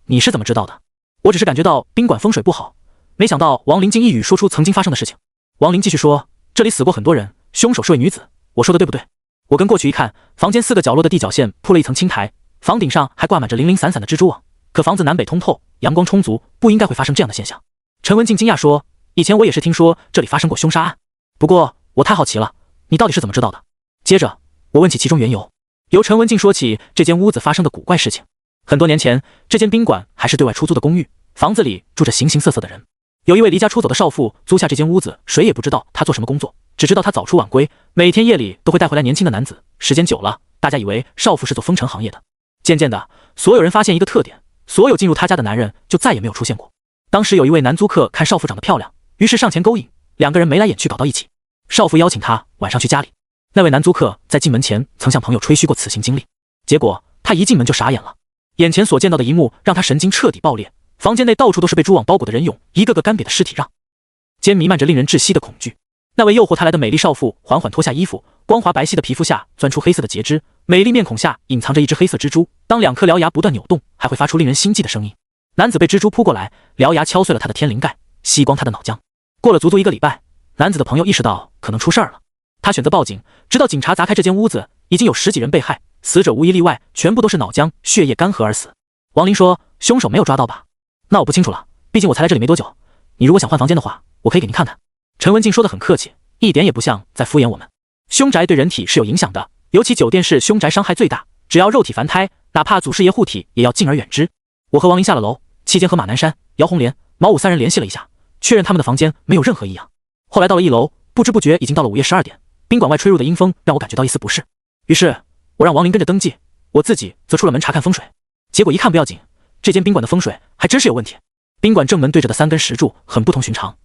你是怎么知道的？”我只是感觉到宾馆风水不好，没想到王林竟一语说出曾经发生的事情。王林继续说：“这里死过很多人，凶手是位女子，我说的对不对？”我跟过去一看，房间4个角落的地角线铺了一层青苔，房顶上还挂满着零零散散的蜘蛛网。可房子南北通透，阳光充足，不应该会发生这样的现象。陈文静惊讶说：“以前我也是听说这里发生过凶杀案，不过我太好奇了，你到底是怎么知道的？”接着我问起其中缘由，由陈文静说起这间屋子发生的古怪事情。很多年前，这间宾馆还是对外出租的公寓，房子里住着形形色色的人。有一位离家出走的少妇租下这间屋子，谁也不知道她做什么工作，只知道她早出晚归，每天夜里都会带回来年轻的男子。时间久了，大家以为少妇是做风尘行业的。渐渐的，所有人发现一个特点，所有进入她家的男人就再也没有出现过。当时有一位男租客看少妇长得漂亮，于是上前勾引，两个人眉来眼去搞到一起。少妇邀请他晚上去家里，那位男租客在进门前曾向朋友吹嘘过此行经历，结果他一进门就傻眼了，眼前所见到的一幕让他神经彻底爆裂。房间内到处都是被蛛网包裹的人俑，一个个干瘪的尸体上间弥漫着令人窒息的恐惧。那位诱惑他来的美丽少妇缓缓脱下衣服，光滑白皙的皮肤下钻出黑色的截肢，美丽面孔下隐藏着一只黑色蜘蛛，当2颗獠牙不断扭动，还会发出令人心悸的声音。男子被蜘蛛扑过来，獠牙敲碎了他的天灵盖，吸光他的脑浆。过了足足1个礼拜，男子的朋友意识到可能出事儿了，他选择报警，直到警察砸开这间屋子，已经有10几人被害，死者无一例外全部都是脑浆、血液干涸而死。王林说：“凶手没有抓到吧？”那我不清楚了，毕竟我才来这里没多久。你如果想换房间的话，我可以给您看看。陈文静说得很客气，一点也不像在敷衍我们。凶宅对人体是有影响的，尤其酒店是凶宅伤害最大，只要肉体凡胎，哪怕祖师爷护体也要敬而远之。我和王林下了楼，期间和马南山、姚红莲、毛武3人联系了一下，确认他们的房间没有任何异样。后来到了1楼，不知不觉已经到了午夜12点，宾馆外吹入的阴风让我感觉到一丝不适，于是我让王林跟着登记，我自己则出了门查看风水。结果一看不要紧，这间宾馆的风水还真是有问题。宾馆正门对着的3根石柱很不同寻常，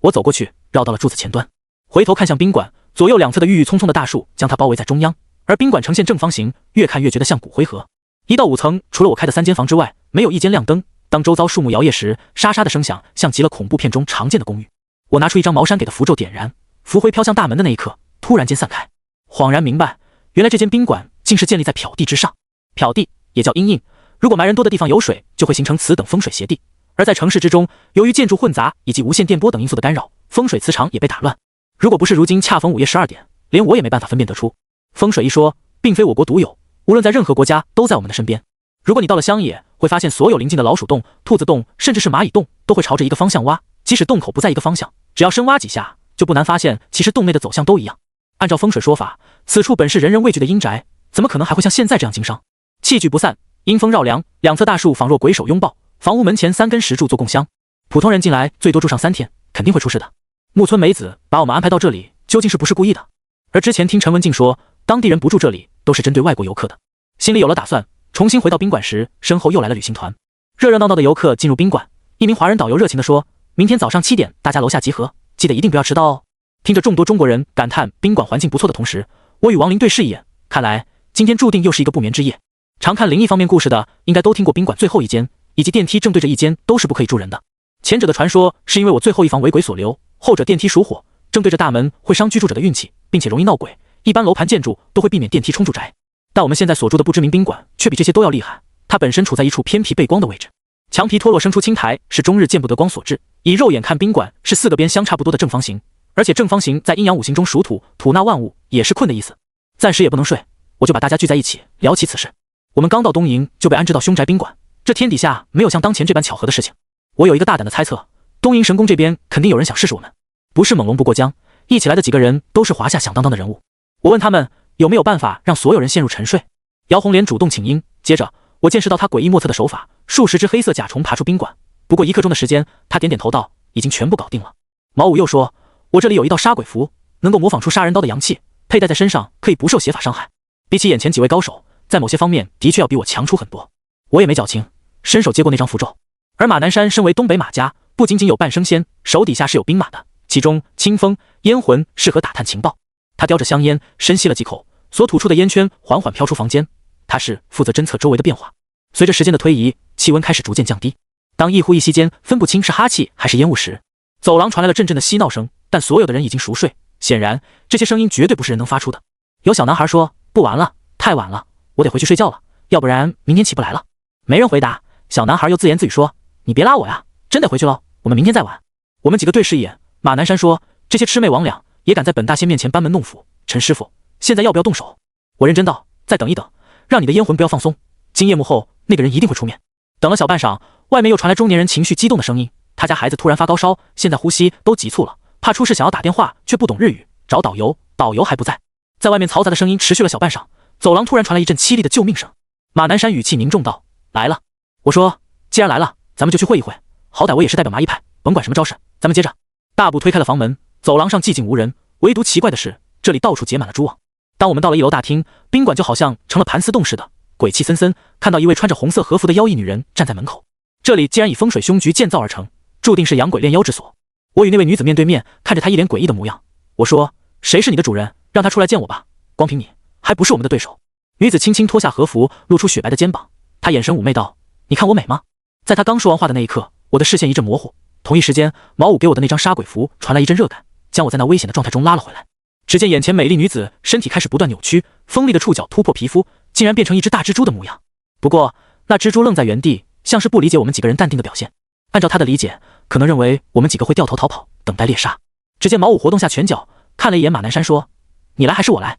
我走过去绕到了柱子前端，回头看向宾馆，左右两侧的郁郁葱葱的大树将它包围在中央，而宾馆呈现正方形，越看越觉得像骨灰盒。1到5层除了我开的3间房之外，没有一间亮灯，当周遭树木摇曳时，沙沙的声响像极了恐怖片中常见的公寓。我拿出一张茅山给的符咒点燃，符灰飘向大门的那一刻，突然间散开，恍然明白，原来这间宾馆竟是建立在漂地之上。漂地也叫阴印，如果埋人多的地方有水，就会形成此等风水邪地。而在城市之中，由于建筑混杂以及无线电波等因素的干扰，风水磁场也被打乱。如果不是如今恰逢午夜12点，连我也没办法分辨得出。风水一说，并非我国独有，无论在任何国家都在我们的身边。如果你到了乡野，会发现所有邻近的老鼠洞、兔子洞，甚至是蚂蚁洞，都会朝着一个方向挖，即使洞口不在一个方向，只要深挖几下，就不难发现其实洞内的走向都一样。按照风水说法，此处本是人人畏惧的阴宅，怎么可能还会像现在这样经商？气聚不散，阴风绕梁，两侧大树仿若鬼手拥抱，房屋门前3根石柱做供香，普通人进来最多住上3天，肯定会出事的。木村美子把我们安排到这里，究竟是不是故意的？而之前听陈文静说，当地人不住这里，都是针对外国游客的。心里有了打算，重新回到宾馆时，身后又来了旅行团。热热闹闹的游客进入宾馆，一名华人导游热情地说：“明天早上7点，大家楼下集合，记得一定不要迟到哦。”听着众多中国人感叹宾馆环境不错的同时，我与王林对视一眼，看来今天注定又是一个不眠之夜。常看灵异方面故事的，应该都听过宾馆最后一间以及电梯正对着一间都是不可以住人的。前者的传说是因为我最后一房为鬼所留，后者电梯属火，正对着大门会伤居住者的运气，并且容易闹鬼。一般楼盘建筑都会避免电梯冲住宅，但我们现在所住的不知名宾馆却比这些都要厉害。它本身处在一处偏僻背光的位置，墙皮脱落生出青苔，是终日见不得光所致。以肉眼看，宾馆是4个边相差不多的正方形，而且正方形在阴阳5行中属土，土纳万物，也是困的意思。暂时也不能睡，我就把大家聚在一起聊起此事。我们刚到东营就被安置到凶宅宾馆，这天底下没有像当前这般巧合的事情。我有一个大胆的猜测，东营神宫这边肯定有人想试试我们，不是猛龙不过江，一起来的几个人都是华夏响当当的人物。我问他们有没有办法让所有人陷入沉睡。姚红莲主动请缨，接着我见识到他诡异莫测的手法，数十只黑色甲虫爬出宾馆，不过1刻钟的时间，他点点头道已经全部搞定了。毛武又说，我这里有一道杀鬼符，能够模仿出杀人刀的阳气，佩戴在身上可以不受邪法伤害。比起眼前几位高手，在某些方面的确要比我强出很多。我也没矫情，伸手接过那张符咒。而马南山身为东北马家，不仅仅有半生仙，手底下是有兵马的，其中清风、烟魂适合打探情报。他叼着香烟，深吸了几口，所吐出的烟圈缓缓飘出房间。他是负责侦测周围的变化。随着时间的推移，气温开始逐渐降低。当一呼一吸间分不清是哈气还是烟雾时，走廊传来了阵阵的嬉闹声，但所有的人已经熟睡，显然这些声音绝对不是人能发出的。有小男孩说：“不玩了，太晚了，我得回去睡觉了，要不然明天起不来了。”没人回答。小男孩又自言自语说：“你别拉我呀，真得回去了，我们明天再玩。”我们几个对视一眼。马南山说：“这些魑魅魍魉也敢在本大仙面前班门弄斧，陈师傅，现在要不要动手？”我认真道：“再等一等，让你的烟魂不要放松，今夜幕后那个人一定会出面。”等了小半晌，外面又传来中年人情绪激动的声音：“他家孩子突然发高烧，现在呼吸都急促了，怕出事，想要打电话却不懂日语，找导游，导游还不在。”在外面嘈杂的声音持续了小半晌，走廊突然传来一阵凄厉的救命声。马南山语气凝重道：“来了。”我说：“既然来了，咱们就去会一会，好歹我也是代表麻衣派，甭管什么招式，咱们接着。”大步推开了房门，走廊上寂静无人，唯独奇怪的是，这里到处结满了蛛网。当我们到了1楼大厅，宾馆就好像成了盘丝洞似的，鬼气森森。看到一位穿着红色和服的妖异女人站在门口。这里既然以风水凶局建造而成，注定是养鬼炼妖之所。我与那位女子面对面，看着她一脸诡异的模样。我说：“谁是你的主人？让她出来见我吧。光凭你，还不是我们的对手。”女子轻轻脱下和服，露出雪白的肩膀。她眼神妩媚道：“你看我美吗？”在她刚说完话的那一刻，我的视线一阵模糊。同一时间，毛武给我的那张杀鬼符传来一阵热感，将我在那危险的状态中拉了回来。只见眼前美丽女子身体开始不断扭曲，锋利的触角突破皮肤，竟然变成一只大蜘蛛的模样。不过那蜘蛛愣在原地，像是不理解我们几个人淡定的表现。按照他的理解，可能认为我们几个会掉头逃跑，等待猎杀。只见毛武活动下拳脚，看了一眼马南山说：“你来还是我来？”“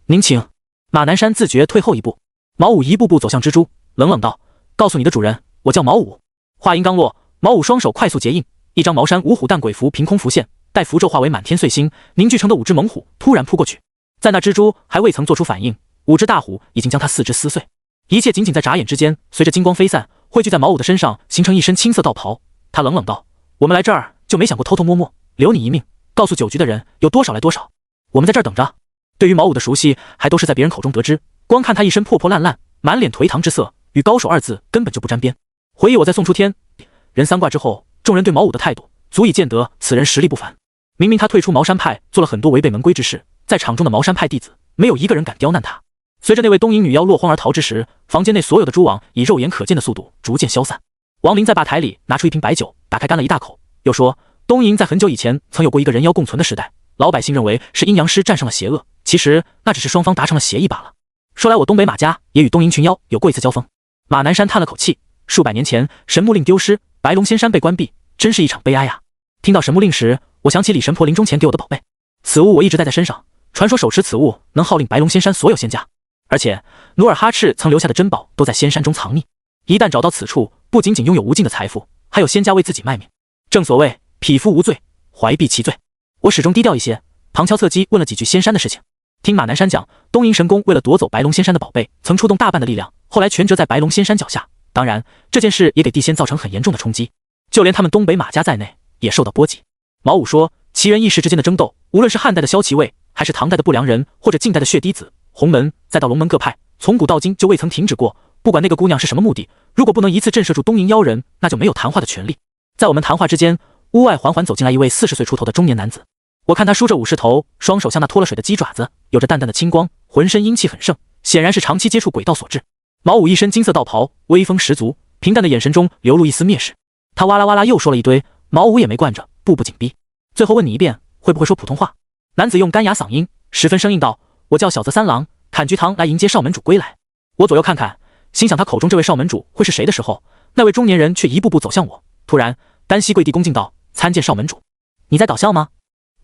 您请。”马南山自觉退后一步。毛武一步步走向蜘蛛，冷冷道：“告诉你的主人，我叫毛武。”话音刚落，毛武双手快速结印，一张茅山五虎诞鬼符凭空浮现，待符咒化为满天碎星，凝聚成的5只猛虎突然扑过去。在那蜘蛛还未曾做出反应，5只大虎已经将它4肢撕碎。一切仅仅在眨眼之间，随着金光飞散，汇聚在毛武的身上，形成一身青色道袍。他冷冷道：“我们来这儿就没想过偷偷摸摸，留你一命，告诉酒局的人有多少来多少。我们在这儿等着。”对于毛武的熟悉，还都是在别人口中得知，光看他一身破破烂烂，满脸颓唐之色，与高手2字根本就不沾边。回忆我在宋初天人3卦之后，众人对毛武的态度足以见得此人实力不凡。明明他退出茅山派，做了很多违背门规之事，在场中的茅山派弟子没有一个人敢刁难他。随着那位东瀛女妖落荒而逃之时，房间内所有的蛛网以肉眼可见的速度逐渐消散。王林在吧台里拿出一瓶白酒，打开干了一大口，又说：“东瀛在很久以前曾有过一个人妖共存的时代，老百姓认为是阴阳师战胜了邪恶，其实那只是双方达成了协议罢了。说来我东北马家也与东瀛群妖有过一次交锋。”马南山叹了口气：“数百年前神木令丢失，白龙仙山被关闭，真是一场悲哀啊！”听到神木令时，我想起李神婆临终前给我的宝贝，此物我一直带在身上，传说手持此物能号令白龙仙山所有仙家，而且努尔哈赤曾留下的珍宝都在仙山中藏匿，一旦找到此处，不仅仅拥有无尽的财富，还有仙家为自己卖命。正所谓匹夫无罪，怀璧其罪。我始终低调一些，旁敲侧击问了几句仙山的事情。听马南山讲，东瀛神宫为了夺走白龙仙山的宝贝，曾出动大半的力量，后来全折在白龙仙山脚下。当然，这件事也给地仙造成很严重的冲击，就连他们东北马家在内也受到波及。毛武说，奇人异士之间的争斗，无论是汉代的萧齐卫，还是唐代的不良人，或者晋代的血滴子、洪门，再到龙门各派，从古到今就未曾停止过。不管那个姑娘是什么目的，如果不能一次震慑住东瀛妖人，那就没有谈话的权利。在我们谈话之间，屋外缓缓走进来一位40岁出头的中年男子。我看他梳着武士头，双手像那脱了水的鸡爪子，有着淡淡的青光，浑身阴气很盛，显然是长期接触鬼道所致。毛武一身金色道袍，威风十足，平淡的眼神中流露一丝蔑视。他哇啦哇啦又说了一堆，毛武也没惯着，步步紧逼。最后问你一遍，会不会说普通话？男子用干哑嗓音十分生硬道：“我叫小泽三郎，砍菊堂来迎接少门主归来。”我左右看看，心想他口中这位少门主会是谁的时候，那位中年人却一步步走向我，突然单膝跪地恭敬道：“参见少门主。”你在搞笑吗？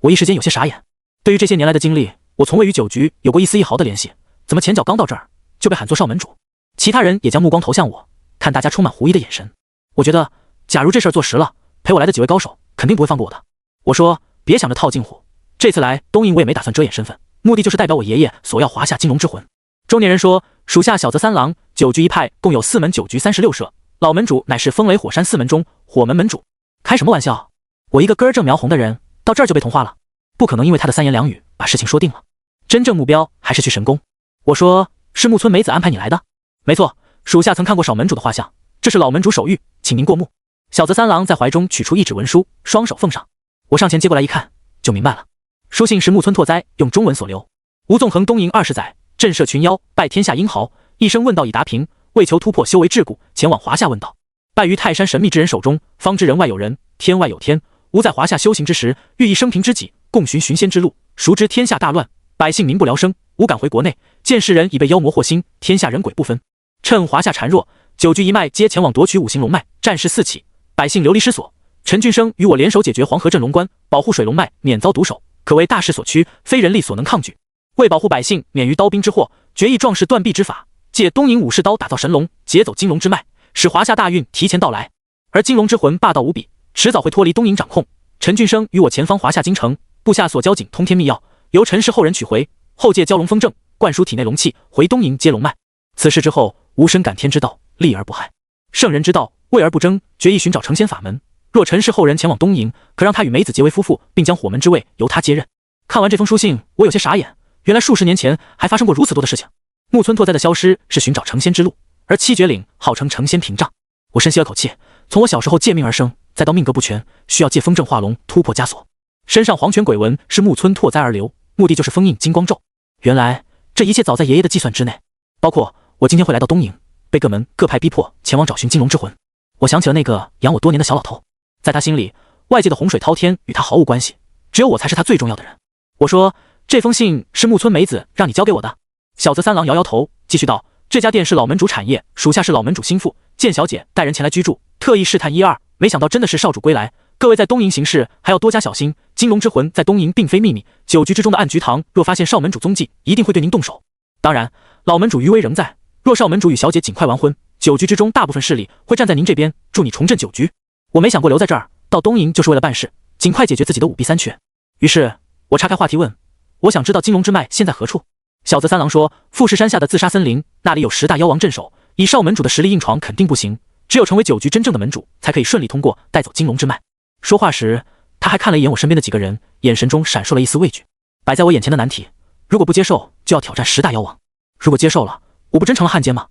我一时间有些傻眼。对于这些年来的经历，我从未与酒局有过一丝一毫的联系，怎么前脚刚到这儿就被喊作少门主？其他人也将目光投向我，看大家充满狐疑的眼神。我觉得，假如这事儿做实了，陪我来的几位高手肯定不会放过我的。我说，别想着套近乎，这次来东瀛我也没打算遮掩身份，目的就是代表我爷爷索要华夏金龙之魂。中年人说，属下小泽三郎，酒局一派共有4门酒局36社，老门主乃是风雷火山4门中火门门主。开什么玩笑？我一个根儿正苗红的人，到这儿就被同化了？不可能因为他的3言2语把事情说定了。真正目标还是去神宫。我说，是木村梅子安排你来的？没错，属下曾看过少门主的画像，这是老门主手谕，请您过目。小泽三郎在怀中取出一纸文书，双手奉上。我上前接过来一看，就明白了。书信是木村拓哉用中文所留。吴纵横东瀛20载，震慑群妖，拜天下英豪，一生问道已达平，为求突破修为桎梏，前往华夏问道。败于泰山神秘之人手中，方知人外有人，天外有天。吾在华夏修行之时，欲以生平之己，共寻寻仙之路。孰知天下大乱，百姓民不聊生，吾赶回国内，见世人已被妖魔惑心，天下人鬼不分。趁华夏孱弱，九局一脉皆前往夺取五行龙脉，战事四起，百姓流离失所。陈俊生与我联手解决黄河镇龙关，保护水龙脉免遭毒手，可谓大势所趋，非人力所能抗拒。为保护百姓免于刀兵之祸，决意壮士断臂之法，借东瀛武士刀打造神龙，劫走金龙之脉，使华夏大运提前到来。而金龙之魂霸道无比，迟早会脱离东瀛掌控。陈俊生与我前方华夏京城，部下所交警通天秘药，由陈氏后人取回，后借蛟龙风正灌输体内龙气，回东瀛接龙脉。此事之后，吾深感天之道，利而不害，圣人之道，畏而不争，决意寻找成仙法门。若陈氏后人前往东瀛，可让他与梅子结为夫妇，并将火门之位由他接任。看完这封书信，我有些傻眼，原来数十年前还发生过如此多的事情。木村拓哉的消失是寻找成仙之路，而七绝岭号称成仙屏障。我深吸了口气，从我小时候借命而生，再到命格不全，需要借风正化龙突破枷锁。身上黄泉鬼纹是木村拓哉而留，目的就是封印金光咒。原来这一切早在爷爷的计算之内，包括我今天会来到东瀛，被各门各派逼迫前往找寻金龙之魂。我想起了那个养我多年的小老头，在他心里，外界的洪水滔天与他毫无关系，只有我才是他最重要的人。我说，这封信是木村梅子让你交给我的。小泽三郎摇摇头，继续道，这家店是老门主产业，属下是老门主心腹，见小姐带人前来居住，特意试探一二，没想到真的是少主归来。各位在东瀛行事还要多加小心，金龙之魂在东瀛并非秘密，九局之中的暗局堂若发现少门主踪迹，一定会对您动手。当然，老门主余威仍在，若少门主与小姐尽快完婚，九局之中大部分势力会站在您这边，助你重振九局。我没想过留在这儿，到东瀛就是为了办事，尽快解决自己的五弊三缺。于是我岔开话题问，我想知道金龙之脉现在何处。小泽三郎说，富士山下的自杀森林，那里有10大妖王镇守，以少门主的实力硬闯肯定不行，只有成为九局真正的门主，才可以顺利通过带走金龙之脉。说话时他还看了一眼我身边的几个人，眼神中闪烁了一丝畏惧。摆在我眼前的难题，如果不接受，就要挑战10大妖王；如果接受了，我不真成了汉奸吗？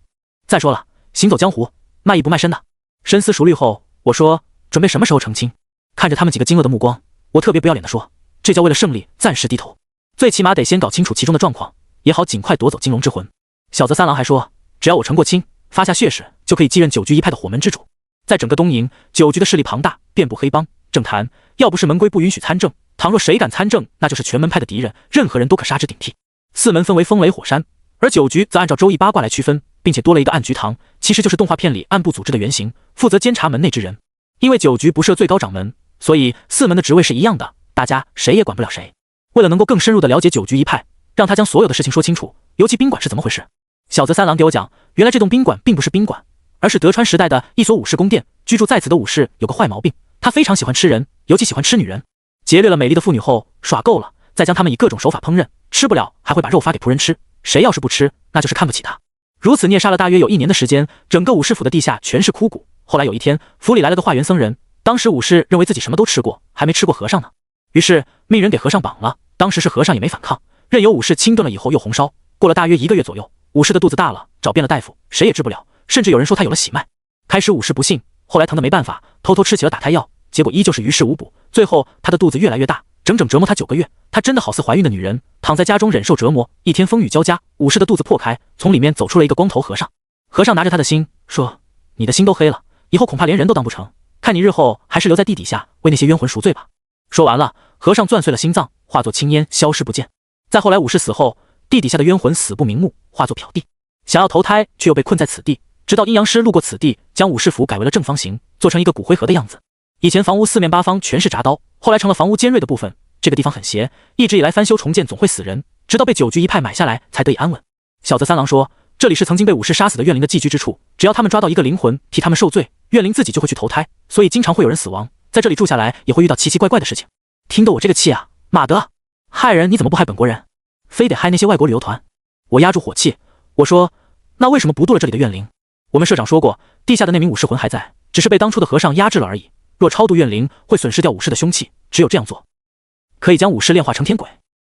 再说了，行走江湖，卖艺不卖身的。深思熟虑后，我说，准备什么时候成亲？看着他们几个惊愕的目光，我特别不要脸地说，这叫为了胜利暂时低头，最起码得先搞清楚其中的状况，也好尽快夺走金龙之魂。小泽三郎还说，只要我成过亲，发下血誓，就可以继任九局一派的火门之主。在整个东瀛，九局的势力庞大，遍布黑帮政坛，要不是门规不允许参政，倘若谁敢参政，那就是全门派的敌人，任何人都可杀之顶替。四门分为风雷火山，而九局则按照周易八卦来区分，并且多了一个暗局堂，其实就是动画片里暗部组织的原型，负责监察门内之人。因为九局不设最高掌门，所以四门的职位是一样的，大家谁也管不了谁。为了能够更深入的了解九局一派，让他将所有的事情说清楚，尤其宾馆是怎么回事。小泽三郎给我讲，原来这栋宾馆并不是宾馆，而是德川时代的一所武士宫殿，居住在此的武士有个坏毛病，他非常喜欢吃人，尤其喜欢吃女人。劫掠了美丽的妇女后，耍够了，再将他们以各种手法烹饪，吃不了还会把肉发给仆人吃，谁要是不吃，那就是看不起他。如此虐杀了大约有1年的时间，整个武士府的地下全是枯骨。后来有一天，府里来了个化缘僧人，当时武士认为自己什么都吃过，还没吃过和尚呢，于是命人给和尚绑了。当时是和尚也没反抗，任由武士清炖了以后又红烧。过了大约1个月左右，武士的肚子大了，找遍了大夫，谁也治不了，甚至有人说他有了喜脉。开始武士不信，后来疼得没办法，偷偷吃起了打胎药，结果依旧是于事无补。最后他的肚子越来越大，整整折磨他9个月，他真的好似怀孕的女人，躺在家中忍受折磨。一天风雨交加，武士的肚子破开，从里面走出了一个光头和尚。和尚拿着他的心说，你的心都黑了，以后恐怕连人都当不成，看你日后还是留在地底下为那些冤魂赎罪吧。说完了，和尚攥碎了心脏，化作青烟消失不见。再后来武士死后，地底下的冤魂死不瞑目，化作漂地，想要投胎却又被困在此地，直到阴阳师路过此地，将武士府改为了正方形，做成一个骨灰盒的样子。以前房屋四面八方全是铡刀，后来成了房屋尖锐的部分。这个地方很邪，一直以来翻修重建总会死人，直到被九局一派买下来才得以安稳。小泽三郎说，这里是曾经被武士杀死的怨灵的寄居之处，只要他们抓到一个灵魂替他们受罪，怨灵自己就会去投胎，所以经常会有人死亡，在这里住下来也会遇到奇奇怪怪的事情。听得我这个气啊，妈的，害人你怎么不害本国人，非得害那些外国旅游团？我压住火气，我说，那为什么不渡了这里的怨灵？我们社长说过，地下的那名武士魂还在，只是被当初的和尚压制了而已。若超度怨灵，会损失掉武士的凶气，只有这样做，可以将武士炼化成天鬼。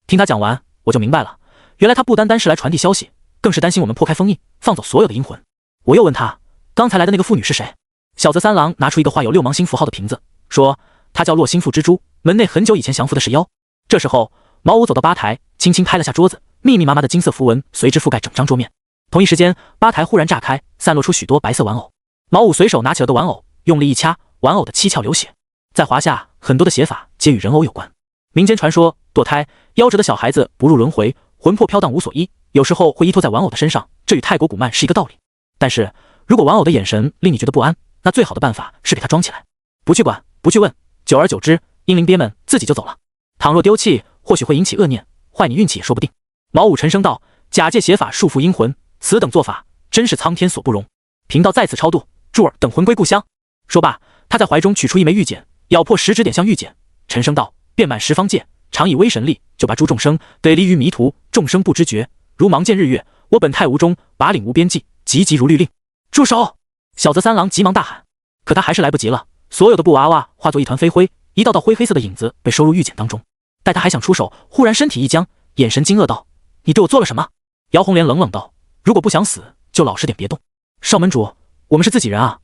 听他讲完，我就明白了，原来他不单单是来传递消息，更是担心我们破开封印，放走所有的阴魂。我又问他，刚才来的那个妇女是谁？小泽三郎拿出一个画有6芒星符号的瓶子，说，她叫洛心腹蜘蛛，门内很久以前降服的是妖。这时候，毛武走到吧台，轻轻拍了下桌子，密密麻麻的金色符文随之覆盖整张桌面。同一时间，吧台忽然炸开，散落出许多白色玩偶。毛武随手拿起了个玩偶，用力一掐，玩偶的七窍流血。在华夏，很多的写法皆与人偶有关。民间传说，堕胎夭折的小孩子不入轮回，魂魄飘荡无所依，有时候会依托在玩偶的身上，这与太国古曼是一个道理。但是如果玩偶的眼神令你觉得不安，那最好的办法是给它装起来，不去管，不去问，久而久之，阴灵鳖们自己就走了。倘若丢弃，或许会引起恶念，坏你运气也说不定。毛武沉声道：假借邪法束缚阴魂，此等做法真是苍天所不容。贫道在此超度，祝尔等魂归故乡。说罢，他在怀中取出一枚玉简，咬破食指点向玉简，沉声道：遍满十方界，常以威神力，就把诸众生得离于迷途，众生不知觉，如盲见日月。我本太无中，把领无边际，急急如律令。住手！小泽三郎急忙大喊，可他还是来不及了，所有的布娃娃化作一团飞灰，一道道灰黑色的影子被收入玉简当中。待他还想出手，忽然身体一僵，眼神惊愕道：你对我做了什么？姚红莲冷冷道：如果不想死，就老实点别动。少门主，我们是自己人啊。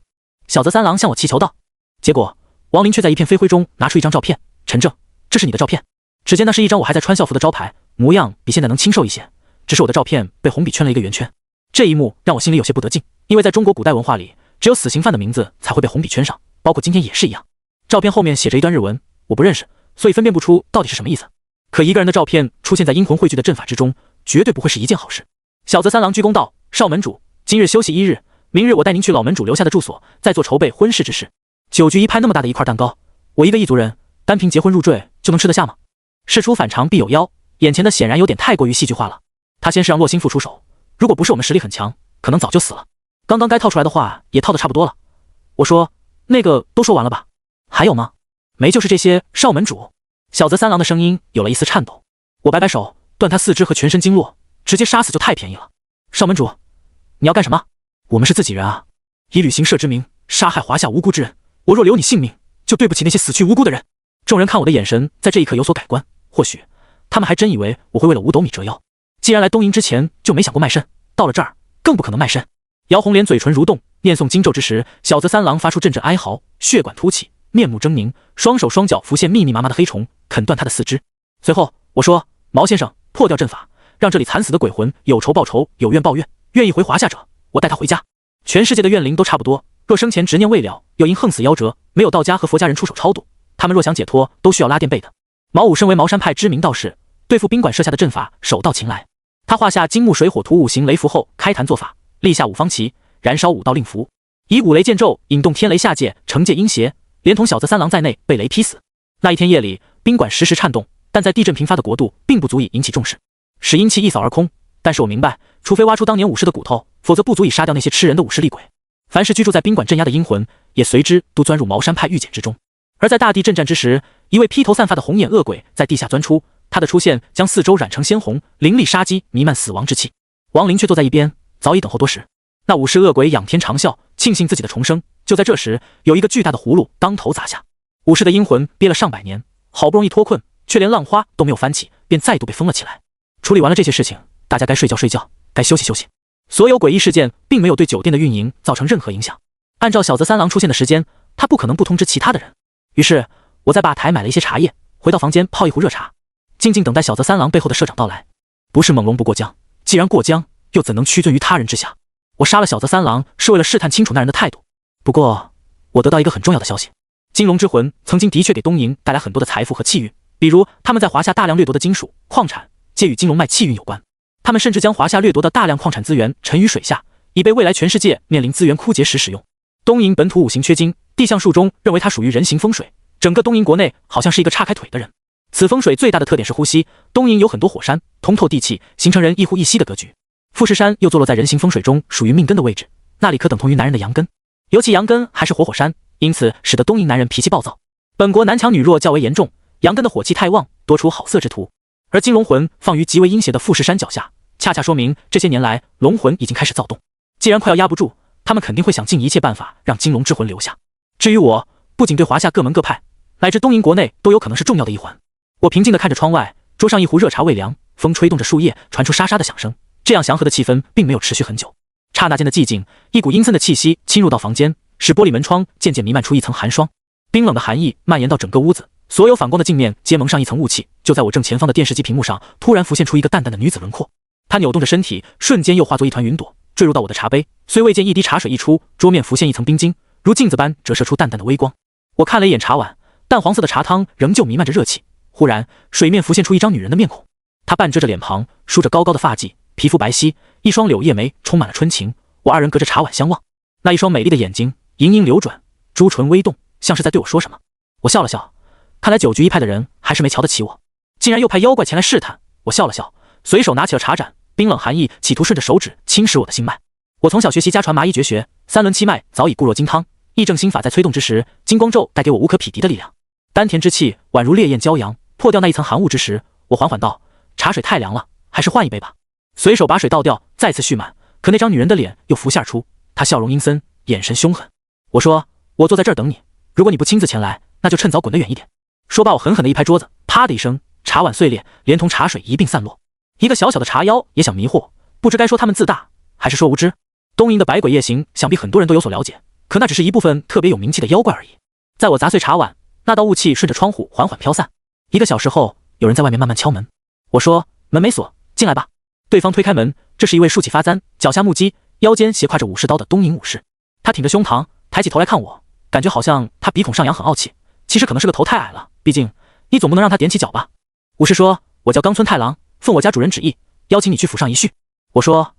小泽三郎向我祈求道。结果王林却在一片飞灰中拿出一张照片，陈正，这是你的照片。只见那是一张我还在穿校服的招牌，模样比现在能清瘦一些，只是我的照片被红笔圈了一个圆圈。这一幕让我心里有些不得劲，因为在中国古代文化里，只有死刑犯的名字才会被红笔圈上，包括今天也是一样。照片后面写着一段日文，我不认识，所以分辨不出到底是什么意思。可一个人的照片出现在阴魂汇聚的阵法之中，绝对不会是一件好事。小泽三郎鞠躬道：少门主，今日休息1日，明日我带您去老门主留下的住所，再做筹备婚事之事。酒局一拍那么大的一块蛋糕，我一个异族人单凭结婚入赘就能吃得下吗？事出反常必有妖，眼前的显然有点太过于戏剧化了。他先是让洛心腹出手，如果不是我们实力很强，可能早就死了。刚刚该套出来的话也套得差不多了。我说那个都说完了吧？还有吗？没就是这些。少门主，小泽三郎的声音有了一丝颤抖。我摆摆手，断他四肢和全身经络，直接杀死就太便宜了。少门主，你要干什么？我们是自己人啊，以旅行社之名杀害华夏无辜之人，我若留你性命，就对不起那些死去无辜的人。众人看我的眼神在这一刻有所改观，或许他们还真以为我会为了5斗米折腰。既然来东瀛之前就没想过卖身，到了这儿更不可能卖身。姚红莲嘴唇蠕动，念诵经咒之时，小泽三郎发出阵阵哀嚎，血管凸起，面目狰狞，双手双脚浮现密密麻麻的黑虫，啃断他的四肢。随后我说：毛先生，破掉阵法，让这里惨死的鬼魂有仇报仇，有怨报怨，愿意回华夏者，我带他回家。全世界的怨灵都差不多，若生前执念未了，又因横死夭折，没有道家和佛家人出手超度，他们若想解脱，都需要拉垫背的。毛武身为茅山派知名道士，对付宾馆设下的阵法手到擒来。他画下金木水火土5行雷符后，开坛做法，立下5方旗，燃烧5道令符，以5雷见咒引动天雷下界，惩戒阴邪，连同小泽三郎在内被雷劈死。那一天夜里，宾馆时时颤动，但在地震频发的国度，并不足以引起重视，使阴气一扫而空。但是我明白，除非挖出当年武士的骨头，否则不足以杀掉那些吃人的武士厉鬼。凡是居住在宾馆镇压的阴魂，也随之都钻入茅山派玉简之中。而在大地震战之时，一位披头散发的红眼恶鬼在地下钻出，他的出现将四周染成鲜红，凌厉杀机，弥漫死亡之气。王林却坐在一边，早已等候多时。那武士恶鬼仰天长啸，庆幸自己的重生。就在这时，有一个巨大的葫芦当头砸下，武士的阴魂憋了上百年，好不容易脱困，却连浪花都没有翻起，便再度被封了起来。处理完了这些事情，大家该睡觉睡觉，该休息休息。所有诡异事件并没有对酒店的运营造成任何影响。按照小泽三郎出现的时间，他不可能不通知其他的人。于是我在吧台买了一些茶叶，回到房间泡一壶热茶，静静等待小泽三郎背后的社长到来。不是猛龙不过江，既然过江，又怎能屈尊于他人之下？我杀了小泽三郎是为了试探清楚那人的态度。不过我得到一个很重要的消息，金龙之魂曾经的确给东瀛带来很多的财富和气运，比如他们在华夏大量掠夺的金属矿产皆与金龙脉气运有关。他们甚至将华夏掠夺的大量矿产资源沉于水下，以备未来全世界面临资源枯竭时使用。东瀛本土5行缺金，地象术中认为它属于人形风水，整个东瀛国内好像是一个岔开腿的人。此风水最大的特点是呼吸，东瀛有很多火山，通透地气，形成人一呼一吸的格局。富士山又坐落在人形风水中属于命根的位置，那里可等同于男人的阳根，尤其阳根还是活火山，因此使得东瀛男人脾气暴躁。本国男强女弱较为严重，阳根的火气太旺，多出好色之徒。而金龙魂放于极为阴邪的富士山脚下，恰恰说明这些年来龙魂已经开始躁动。既然快要压不住，他们肯定会想尽一切办法让金龙之魂留下。至于我，不仅对华夏各门各派，乃至东瀛国内都有可能是重要的一环。我平静地看着窗外，桌上一壶热茶未凉，风吹动着树叶，传出沙沙的响声。这样祥和的气氛并没有持续很久，刹那间的寂静，一股阴森的气息侵入到房间，使玻璃门窗渐渐弥漫出一层寒霜，冰冷的寒意蔓延到整个屋子，所有反光的镜面皆蒙上一层雾气。就在我正前方的电视机屏幕上，突然浮现出一个淡淡的女子轮廓，她扭动着身体，瞬间又化作一团云朵，坠入到我的茶杯。虽未见一滴茶水溢出，桌面浮现一层冰晶，如镜子般折射出淡淡的微光。我看了一眼茶碗，淡黄色的茶汤仍旧弥漫着热气。忽然，水面浮现出一张女人的面孔，她他半遮着脸庞，梳着高高的发髻，皮肤白皙，一双柳叶眉充满了春情。我二人隔着茶碗相望，那一双美丽的眼睛盈盈流转，朱唇微动，像是在对我说什么。我笑了笑，看来九局一派的人还是没瞧得起我，竟然又派妖怪前来试探。我笑了笑，随手拿起了茶盏，冰冷寒意企图顺着手指侵蚀我的心脉。我从小学习家传麻衣绝学，三轮七脉早已固若金汤，议正心法在催动之时，金光咒带给我无可匹敌的力量。丹田之气宛如烈焰骄阳，破掉那一层寒雾之时，我缓缓道：茶水太凉了，还是换一杯吧。随手把水倒掉，再次续满。可那张女人的脸又浮现而出，她笑容阴森，眼神凶狠。我说：我坐在这儿等你，如果你不亲自前来，那就趁早滚得远一点。说罢，我狠狠地一拍桌子，啪的一声，茶碗碎裂，连同茶水一并散落。一个小小的茶妖也想迷惑，不知该说他们自大，还是说无知。东瀛的百鬼夜行，想必很多人都有所了解，可那只是一部分特别有名气的妖怪而已。在我砸碎茶碗，那道雾气顺着窗户缓缓飘散。1个小时后，有人在外面慢慢敲门。我说：门没锁，进来吧。对方推开门，这是一位竖起发簪，脚下木屐，腰间斜挎着武士刀的东瀛武士。他挺着胸膛，抬起头来看我，感觉好像他鼻孔上扬很傲气，其实可能是个头太矮了，毕竟你总不能让他踮起脚吧。武士说：我叫冈村太郎，奉我家主人旨意，邀请你去府上一叙。我说：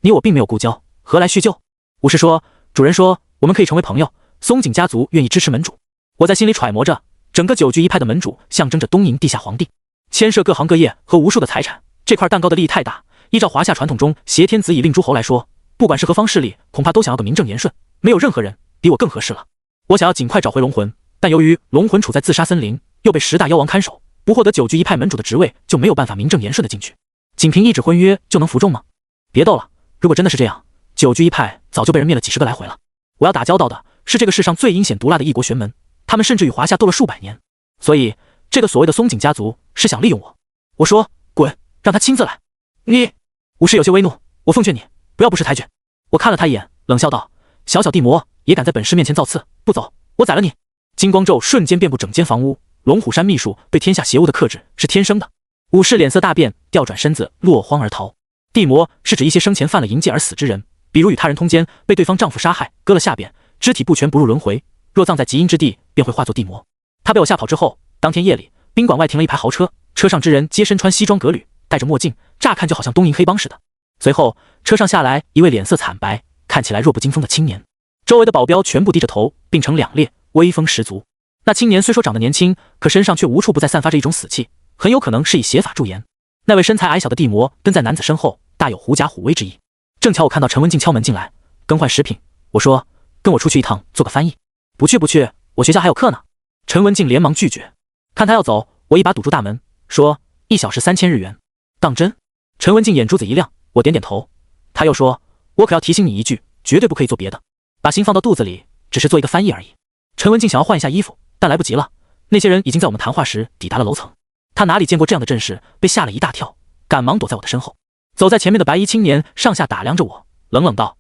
你我并没有故交，何来叙旧？武士说：主人说我们可以成为朋友，松井家族愿意支持门主。我在心里揣摩着，整个九局一派的门主象征着东瀛地下皇帝，牵涉各行各业和无数的财产，这块蛋糕的利益太大。依照华夏传统中挟天子以令诸侯来说，不管是何方势力，恐怕都想要个名正言顺，没有任何人比我更合适了。我想要尽快找回龙魂，但由于龙魂处在自杀森林，又被10大妖王看守，不获得九局一派门主的职位，就没有办法名正言顺的进去。仅凭一纸婚约就能服众吗？别逗了，如果真的是这样，九局一派早就被人灭了几10个来回了。我要打交道的是这个世上最阴险毒辣的异国玄门，他们甚至与华夏斗了数百年，所以这个所谓的松井家族是想利用我。我说：滚，让他亲自来。你武士有些微怒，我奉劝你不要不识抬举。我看了他一眼，冷笑道：小小地魔也敢在本师面前造次，不走，我宰了你！金光咒瞬间遍布整间房屋，龙虎山秘术对天下邪物的克制是天生的。武士脸色大变，调转身子落荒而逃。地魔是指一些生前犯了淫戒而死之人，比如与他人通奸，被对方丈夫杀害，割了下边，肢体不全不入轮回，若葬在极阴之地，便会化作地魔。他被我吓跑之后，当天夜里，宾馆外停了一排豪车，车上之人皆身穿西装革履，戴着墨镜，乍看就好像东瀛黑帮似的。随后车上下来一位脸色惨白，看起来弱不禁风的青年，周围的保镖全部低着头，并成2列，威风十足。那青年虽说长得年轻，可身上却无处不在散发着一种死气，很有可能是以邪法驻颜。那位身材矮小的地魔跟在男子身后，大有狐假虎威之意。正巧我看到陈文静敲门进来，更换食品。我说：跟我出去一趟，做个翻译。不去，我学校还有课呢。陈文静连忙拒绝。看他要走，我一把堵住大门，说：1小时3000日元。当真？陈文静眼珠子一亮，我点点头。他又说：我可要提醒你一句，绝对不可以做别的，把心放到肚子里，只是做一个翻译而已。陈文静想要换一下衣服，但来不及了，那些人已经在我们谈话时抵达了楼层。他哪里见过这样的阵势，被吓了一大跳，赶忙躲在我的身后。走在前面的白衣青年上下打量着我，冷冷道：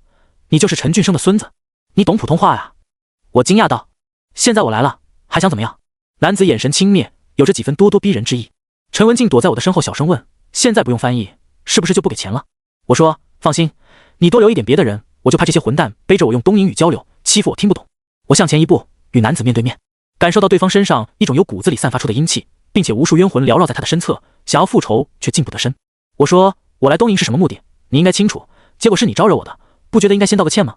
你就是陈俊生的孙子，你懂普通话呀？我惊讶道：现在我来了，还想怎么样？男子眼神轻蔑，有着几分咄咄逼人之意。陈文静躲在我的身后小声问：现在不用翻译，是不是就不给钱了？我说：放心，你多留一点别的人，我就怕这些混蛋背着我用东瀛语交流，欺负我听不懂。我向前一步，与男子面对面，感受到对方身上一种由骨子里散发出的阴气，并且无数冤魂缭绕在他的身侧，想要复仇却近不得身。我说：我来东瀛是什么目的？你应该清楚，结果是你招惹我的，不觉得应该先道个歉吗？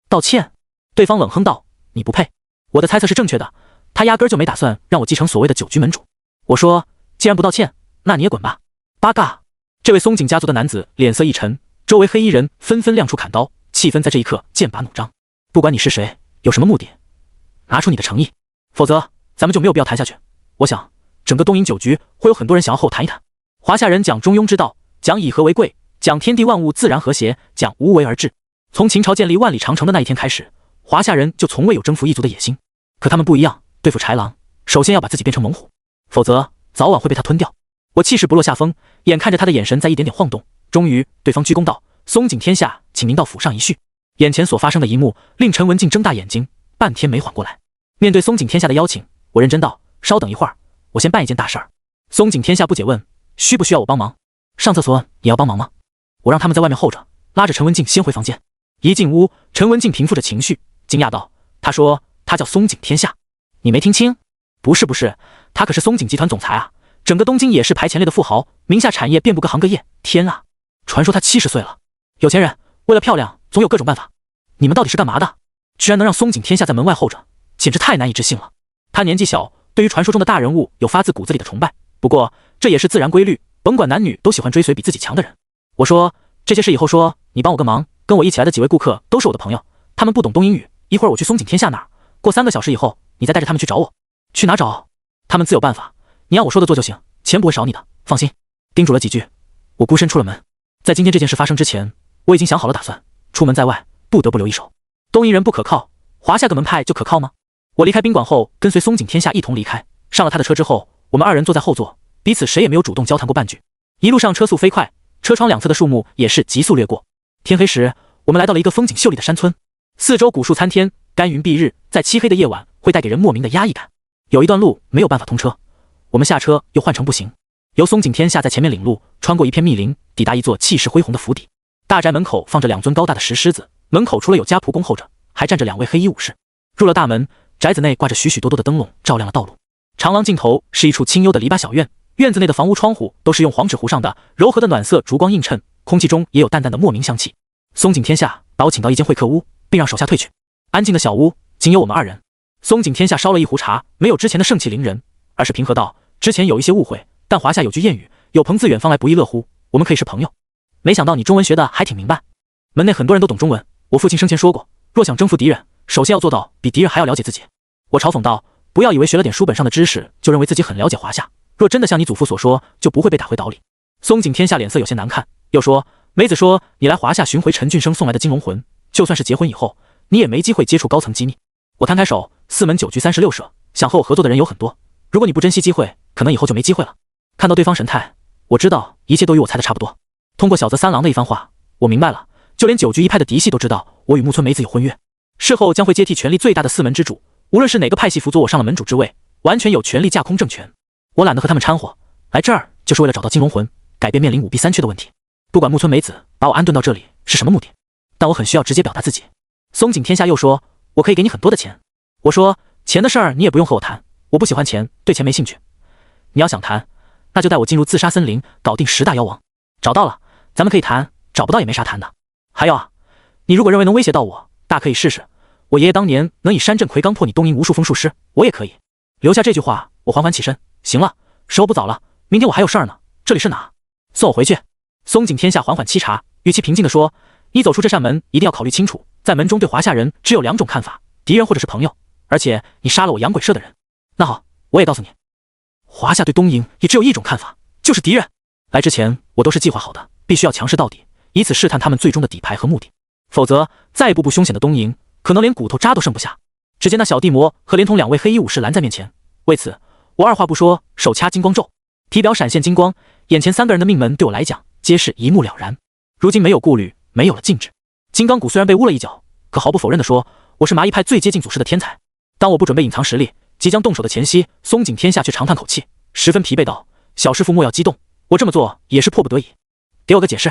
道歉？对方冷哼道：你不配。我的猜测是正确的，他压根就没打算让我继承所谓的九局门主。我说：既然不道歉，那你也滚吧。八嘎！这位松井家族的男子脸色一沉，周围黑衣人纷纷亮出砍刀，气氛在这一刻剑拔弩张。不管你是谁，有什么目的，拿出你的诚意，否则咱们就没有必要谈下去。我想整个东瀛九局会有很多人想要和我谈一谈。华夏人讲中庸之道，讲以和为贵，讲天地万物自然和谐，讲无为而治。从秦朝建立万里长城的那一天开始，华夏人就从未有征服异族的野心。可他们不一样，对付豺狼，首先要把自己变成猛虎，否则早晚会被他吞掉。我气势不落下风，眼看着他的眼神在一点点晃动，终于对方鞠躬道：松井天下，请您到府上一叙。眼前所发生的一幕令陈文静睁大眼睛，半天没缓过来。面对松井天下的邀请，我认真道：稍等一会儿，我先办一件大事儿。松井天下不解问：需不需要我帮忙？上厕所也要帮忙吗？我让他们在外面候着，拉着陈文静先回房间。一进屋，陈文静平复着情绪，惊讶道：他说他叫松井天下，你没听清？不是，他可是松井集团总裁啊，整个东京也是排前列的富豪，名下产业遍布各行各业。天啊，传说他70岁了。有钱人为了漂亮，总有各种办法。你们到底是干嘛的？居然能让松井天下在门外候着，简直太难以置信了。他年纪小，对于传说中的大人物有发自骨子里的崇拜。不过这也是自然规律，甭管男女都喜欢追随比自己强的人。我说这些事以后说，你帮我个忙，跟我一起来的几位顾客都是我的朋友，他们不懂东英语，一会儿我去松井天下那儿，过3个小时以后，你再带着他们去找我。去哪找？他们自有办法，你按我说的做就行，钱不会少你的，放心。叮嘱了几句，我孤身出了门。在今天这件事发生之前，我已经想好了打算，出门在外不得不留一手。东瀛人不可靠，华夏个门派就可靠吗？我离开宾馆后，跟随松井天下一同离开。上了他的车之后，我们2人坐在后座，彼此谁也没有主动交谈过半句。一路上车速飞快，车窗两侧的树木也是急速掠过。天黑时，我们来到了一个风景秀丽的山村，四周古树参天，干云蔽日，在漆黑的夜晚会带给人莫名的压抑感。有一段路没有办法通车，我们下车又换成步行，由松井天下在前面领路，穿过一片密林，抵达一座气势恢宏的府邸。大宅门口放着2尊高大的石狮子，门口除了有家仆恭候着，还站着2位黑衣武士。入了大门，宅子内挂着许许多多的灯笼，照亮了道路。长廊尽头是一处清幽的篱笆小院，院子内的房屋窗户都是用黄纸糊上的，柔和的暖色烛光映衬，空气中也有淡淡的莫名香气。松井天下把我请到一间会客屋，并让手下退去。安静的小屋仅有我们2人。松井天下烧了一壶茶，没有之前的盛气凌人，而是平和道：之前有一些误会，但华夏有句谚语，有朋自远方来，不亦乐乎，我们可以是朋友。没想到你中文学的还挺明白。门内很多人都懂中文，我父亲生前说过，若想征服敌人，首先要做到比敌人还要了解自己。我嘲讽道：不要以为学了点书本上的知识就认为自己很了解华夏，若真的像你祖父所说，就不会被打回岛里。松井天下脸色有些难看，又说：梅子说你来华夏寻回陈俊生送来的金龙魂，就算是结婚以后，你也没机会接触高层机密。我摊开手，4门9局36社，想和我合作的人有很多，如果你不珍惜机会，可能以后就没机会了。看到对方神态，我知道一切都与我猜的差不多。通过小泽三郎的一番话，我明白了，就连9局一派的嫡系都知道我与木村梅子有婚约，事后将会接替权力最大的4门之主，无论是哪个派系辅佐我上了门主之位，完全有权力架空政权。我懒得和他们掺和，来这儿就是为了找到金龙魂，改变面临5弊3缺的问题。不管木村梅子把我安顿到这里是什么目的，但我很需要直接表达自己。松井天下又说，我可以给你很多的钱。我说，钱的事儿你也不用和我谈，我不喜欢钱，对钱没兴趣。你要想谈，那就带我进入自杀森林，搞定10大妖王。找到了，咱们可以谈，找不到也没啥谈的。还有啊，你如果认为能威胁到我，大可以试试。我爷爷当年能以山镇魁罡破你东瀛无数风术师，我也可以。留下这句话，我缓缓起身。行了，时候不早了，明天我还有事儿呢。这里是哪？送我回去。松井天下缓缓沏茶，语气平静地说：你走出这扇门，一定要考虑清楚，在门中对华夏人只有2种看法，敌人或者是朋友。而且你杀了我养鬼社的人。那好，我也告诉你，华夏对东瀛也只有一种看法，就是敌人。来之前我都是计划好的，必须要强势到底，以此试探他们最终的底牌和目的，否则再步步凶险的东瀛，可能连骨头渣都剩不下。只见那小地魔和连同2位黑衣武士拦在面前，为此我二话不说，手掐金光咒，体表闪现金光，眼前3个人的命门对我来讲皆是一目了然。如今没有顾虑，没有了禁制。金刚骨虽然被污了一脚，可毫不否认地说，我是麻衣派最接近祖师的天才。当我不准备隐藏实力，即将动手的前夕，松井天下却长叹口气，十分疲惫道：小师傅莫要激动，我这么做也是迫不得已。给我个解释。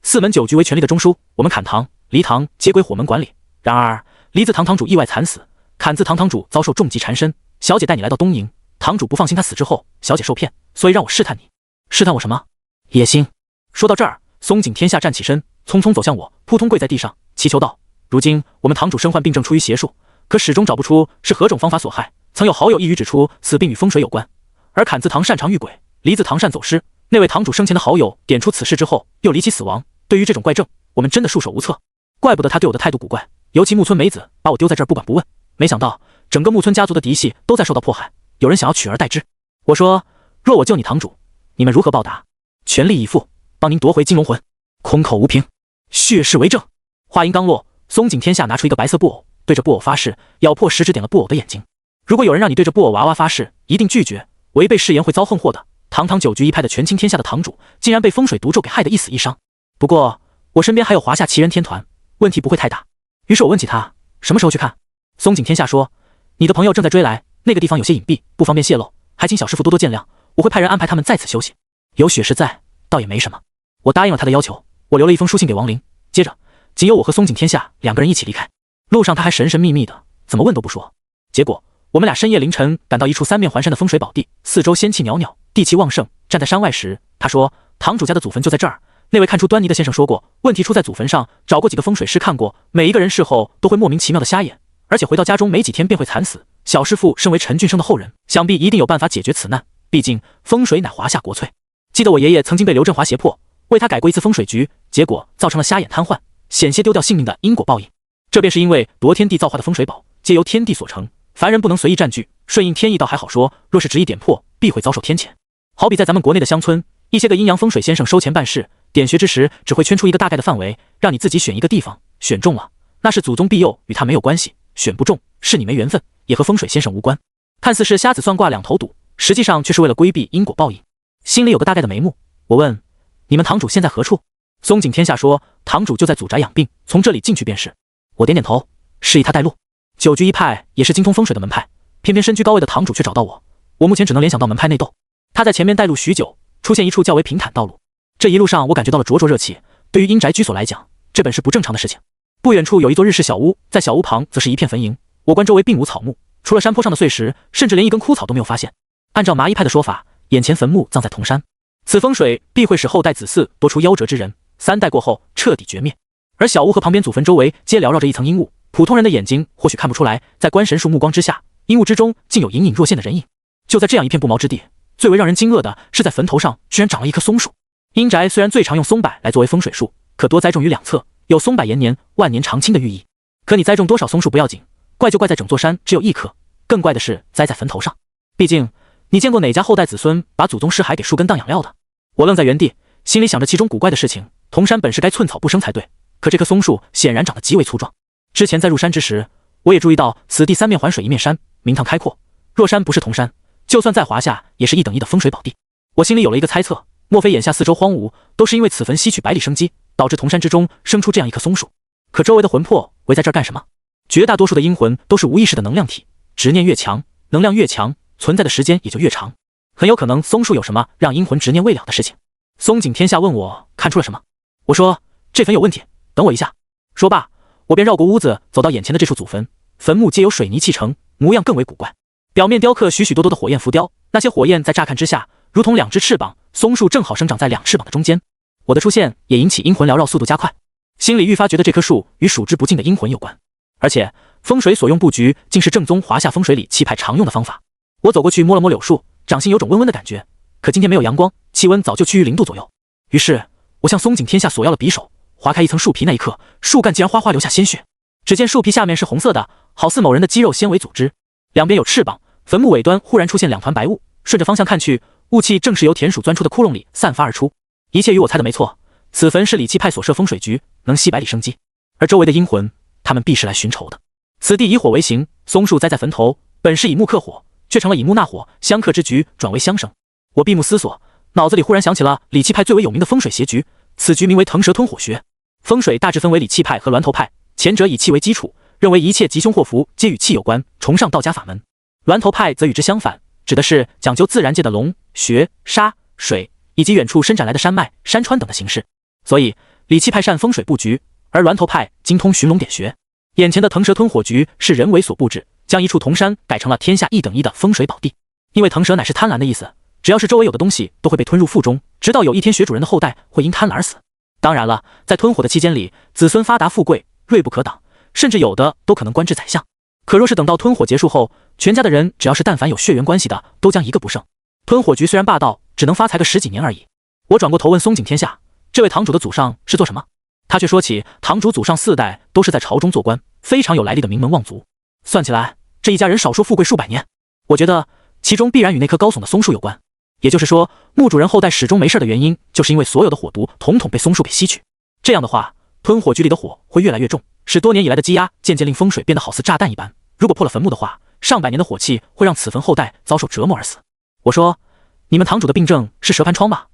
4门9局为权力的中枢，我们砍堂、离堂皆归火门管理。然而离字堂堂主意外惨死，砍字堂堂主遭受重疾缠身，小姐带你来到东瀛，堂主不放心他死之后小姐受骗，所以让我试探你。试探我什么？野心。说到这儿，松井天下站起身，匆匆走向我，扑通跪在地上，祈求道：如今我们堂主身患病症，出于邪术，可始终找不出是何种方法所害。曾有好友一语指出此病与风水有关，而砍字堂擅长遇鬼，离字堂善走失。那位堂主生前的好友点出此事之后，又离奇死亡。对于这种怪症，我们真的束手无策。怪不得他对我的态度古怪，尤其木村梅子把我丢在这儿不管不问，没想到整个木村家族的嫡系都在受到迫害，有人想要取而代之。我说，若我救你堂主，你们如何报答？全力以赴，帮您夺回金龙魂。空口无凭，血誓为证。话音刚落，松井天下拿出一个白色布偶，对着布偶发誓，咬破食指点了布偶的眼睛。如果有人让你对着布偶娃娃发誓，一定拒绝，违背誓言会遭横祸的。堂堂9局一派的权倾天下的堂主，竟然被风水毒咒给害得一死一伤。不过我身边还有华夏奇人天团，问题不会太大。于是我问起他什么时候去看。松井天下说，你的朋友正在追来，那个地方有些隐蔽，不方便泄露，还请小师傅多多见谅，我会派人安排他们在此休息。有雪士在，倒也没什么。我答应了他的要求，我留了一封书信给王林，接着仅有我和松井天下2个人一起离开。路上他还神神秘秘的，怎么问都不说。结果我们俩深夜凌晨赶到一处3面环山的风水宝地，四周仙气袅袅，地气旺盛。站在山外时，他说堂主家的祖坟就在这儿。那位看出端倪的先生说过，问题出在祖坟上，找过几个风水师看过，每一个人事后都会莫名其妙的瞎眼，而且回到家中没几天便会惨死。小师傅身为陈俊生的后人，想必一定有办法解决此难，毕竟风水乃华夏国粹。记得我爷爷曾经被刘振华胁迫，为他改过一次风水局，结果造成了瞎眼瘫痪，险些丢掉性命的因果报应。这便是因为夺天地造化的风水宝，皆由天地所成，凡人不能随意占据，顺应天意倒还好说，若是执意点破，必会遭受天谴。好比在咱们国内的乡村，一些个阴阳风水先生收钱办事，点穴之时只会圈出一个大概的范围，让你自己选一个地方，选中了那是祖宗庇佑，与他没有关系；选不中是你没缘分，也和风水先生无关。看似是瞎子算卦两头堵，实际上却是为了规避因果报应。心里有个大概的眉目，我问你们堂主现在何处？松井天下说堂主就在祖宅养病，从这里进去便是。我点点头，示意他带路。九局一派也是精通风水的门派，偏偏身居高位的堂主却找到我，我目前只能联想到门派内斗。他在前面带路许久，出现一处较为平坦道路。这一路上我感觉到了灼灼热气，对于阴宅居所来讲，这本是不正常的事情。不远处有一座日式小屋，在小屋旁则是一片坟茔，我观周围并无草木，除了山坡上的碎石，甚至连一根枯草都没有发现。按照麻衣派的说法，眼前坟墓葬在铜山，此风水必会使后代子嗣多出夭折之人，3代过后彻底绝灭。而小屋和旁边祖坟周围皆缭绕着一层阴雾，普通人的眼睛或许看不出来，在观神术目光之下，阴雾之中竟有隐隐若现的人影。就在这样一片不毛之地，最为让人惊愕的是，在坟头上居然长了一棵松树。阴宅虽然最常用松柏来作为风水树，可多栽种于两侧，有松柏延年、万年长青的寓意。可你栽种多少松树不要紧，怪就怪在整座山只有一棵，更怪的是栽在坟头上。毕竟你见过哪家后代子孙把祖宗尸骸给树根当养料的？我愣在原地，心里想着其中古怪的事情。铜山本是该寸草不生才对，可这棵松树显然长得极为粗壮。之前在入山之时，我也注意到此地三面环水，一面山，名堂开阔。若山不是铜山，就算在华夏也是一等一的风水宝地。我心里有了一个猜测，莫非眼下四周荒芜，都是因为此坟吸取百里生机，导致铜山之中生出这样一棵松树？可周围的魂魄围在这儿干什么？绝大多数的阴魂都是无意识的能量体，执念越强，能量越强，存在的时间也就越长。很有可能松树有什么让阴魂执念未了的事情。松井天下问我看出了什么，我说这坟有问题，等我一下。说罢，我便绕过屋子，走到眼前的这处祖坟。坟墓皆由水泥砌成，模样更为古怪，表面雕刻许许多多的火焰浮雕，那些火焰在乍看之下如同2只翅膀，松树正好生长在2翅膀的中间。我的出现也引起阴魂缭绕速度加快，心里愈发觉得这棵树与数之不尽的阴魂有关，而且风水所用布局竟是正宗华夏风水里气派常用的方法。我走过去摸了摸柳树，掌心有种温温的感觉，可今天没有阳光，气温早就趋于0度左右。于是我向松井天下索要了匕首，划开一层树皮，那一刻树干竟然哗哗流下鲜血。只见树皮下面是红色的，好似某人的肌肉纤维组织，两边有翅膀。坟墓尾端忽然出现2团白雾，顺着方向看去，雾气正是由田鼠钻出的窟窿里散发而出。一切与我猜的没错，此坟是理气派所设风水局，能吸百里生机，而周围的阴魂，他们必是来寻仇的。此地以火为形，松树栽在坟头，本是以木克火，却成了以木纳火，相克之局转为相生。我闭目思索，脑子里忽然想起了理气派最为有名的风水邪局，此局名为腾蛇吞火穴。风水大致分为理气派和峦头派，前者以气为基础，认为一切吉凶祸福皆与气有关，崇尚道家法门。峦头派则与之相反，指的是讲究自然界的龙、穴、沙、水以及远处伸展来的山脉、山川等的形式。所以理气派善风水布局，而峦头派精通寻龙点穴。眼前的腾蛇吞火局是人为所布置，将一处铜山改成了天下1等1的风水宝地。因为腾蛇乃是贪婪的意思，只要是周围有的东西都会被吞入腹中，直到有一天穴主人的后代会因贪婪而死。当然了，在吞火的期间里，子孙发达富贵锐不可挡，甚至有的都可能官至宰相。可若是等到吞火结束后，全家的人只要是但凡有血缘关系的，都将一个不剩。吞火局虽然霸道，只能发财个10几年而已。我转过头问松井天下，这位堂主的祖上是做什么？他却说起堂主祖上4代都是在朝中做官，非常有来历的名门望族。算起来，这一家人少说富贵数百年。我觉得其中必然与那棵高耸的松树有关。也就是说，墓主人后代始终没事的原因，就是因为所有的火毒统统被松树给吸取。这样的话，吞火局里的火会越来越重，使多年以来的积压渐渐令风水变得好似炸弹一般。如果破了坟墓的话，上百年的火气会让此坟后代遭受折磨而死。我说，你们堂主的病症是蛇盘疮吧？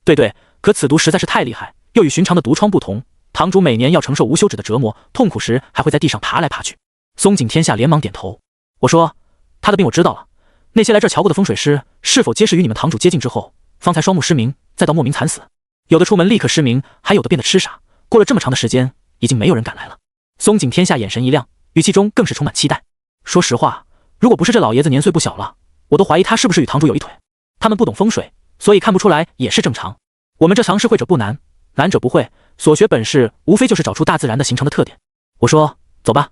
对，可此毒实在是太厉害，又与寻常的毒疮不同，堂主每年要承受无休止的折磨，痛苦时还会在地上爬来爬去。松井天下连忙点头。我说，他的病我知道了，那些来这儿瞧过的风水师，是否皆是与你们堂主接近之后，方才双目失明，再到莫名惨死？有的出门立刻失明，还有的变得痴傻，过了这么长的时间，已经没有人敢来了。松井天下眼神一亮，语气中更是充满期待。说实话，如果不是这老爷子年岁不小了，我都怀疑他是不是与堂主有一腿。他们不懂风水，所以看不出来也是正常。我们这强势会者不难，难者不会，所学本事无非就是找出大自然的形成的特点。我说，走吧，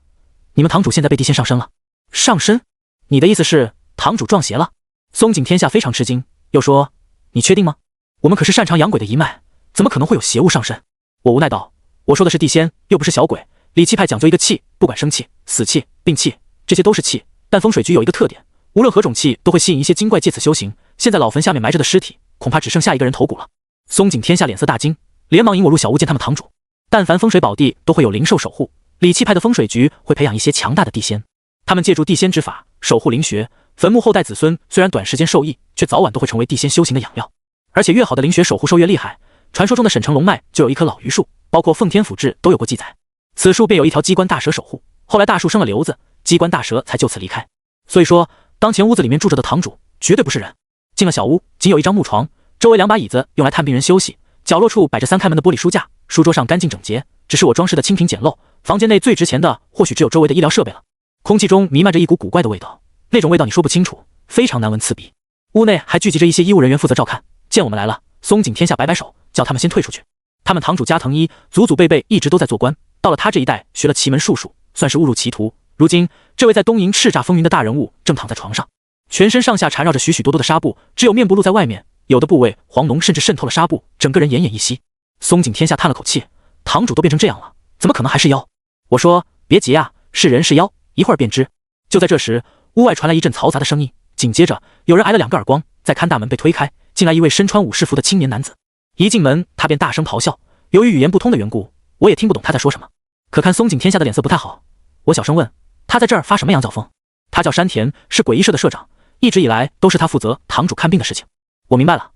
你们堂主现在被地仙上身了。上身？你的意思是堂主撞邪了？松井天下非常吃惊，又说，你确定吗？我们可是擅长养鬼的一脉，怎么可能会有邪物上身？我无奈道，我说的是地仙，又不是小鬼。理气派讲究一个气，不管生气、死气、病气，这些都是气。但风水局有一个特点，无论何种气都会吸引一些精怪借此修行。现在老坟下面埋着的尸体，恐怕只剩下一个人头骨了。松井天下脸色大惊，连忙引我入小屋见他们堂主。但凡风水宝地都会有灵兽守护，理气派的风水局会培养一些强大的地仙，他们借助地仙之法守护灵穴，坟墓后代子孙虽然短时间受益，却早晚都会成为地仙修行的养料。而且越好的灵穴守护兽越厉害。传说中的沈城龙脉就有一棵老榆树，包括奉天府志都有过记载。此树便有一条机关大蛇守护，后来大树生了瘤子，机关大蛇才就此离开。所以说，当前屋子里面住着的堂主绝对不是人。进了小屋，仅有一张木床，周围2把椅子用来探病人休息，角落处摆着3开门的玻璃书架，书桌上干净整洁，只是我装饰的清贫简陋。房间内最值钱的或许只有周围的医疗设备了。空气中弥漫着一股古怪的味道，那种味道你说不清楚，非常难闻刺鼻。屋内还聚集着一些医务人员负责照看。见我们来了，松井天下摆摆手，叫他们先退出去。他们堂主加藤一祖祖辈辈一直都在做官，到了他这一代学了奇门术数，算是误入歧途。如今这位在东瀛叱咤风云的大人物正躺在床上，全身上下缠绕着许许多多的纱布，只有面部露在外面，有的部位黄脓甚至渗透了纱布，整个人奄奄一息。松井天下叹了口气，堂主都变成这样了，怎么可能还是妖？我说别急啊，是人是妖一会儿便知。就在这时，屋外传来一阵嘈杂的声音，紧接着有人挨了2个耳光，在看大门被推开，进来一位身穿武士服的青年男子。一进门他便大声咆哮，由于语言不通的缘故，我也听不懂他在说什么。可看松井天下的脸色不太好，我小声问，他在这儿发什么羊角风？他叫山田，是鬼医社的社长，一直以来都是他负责堂主看病的事情。我明白了，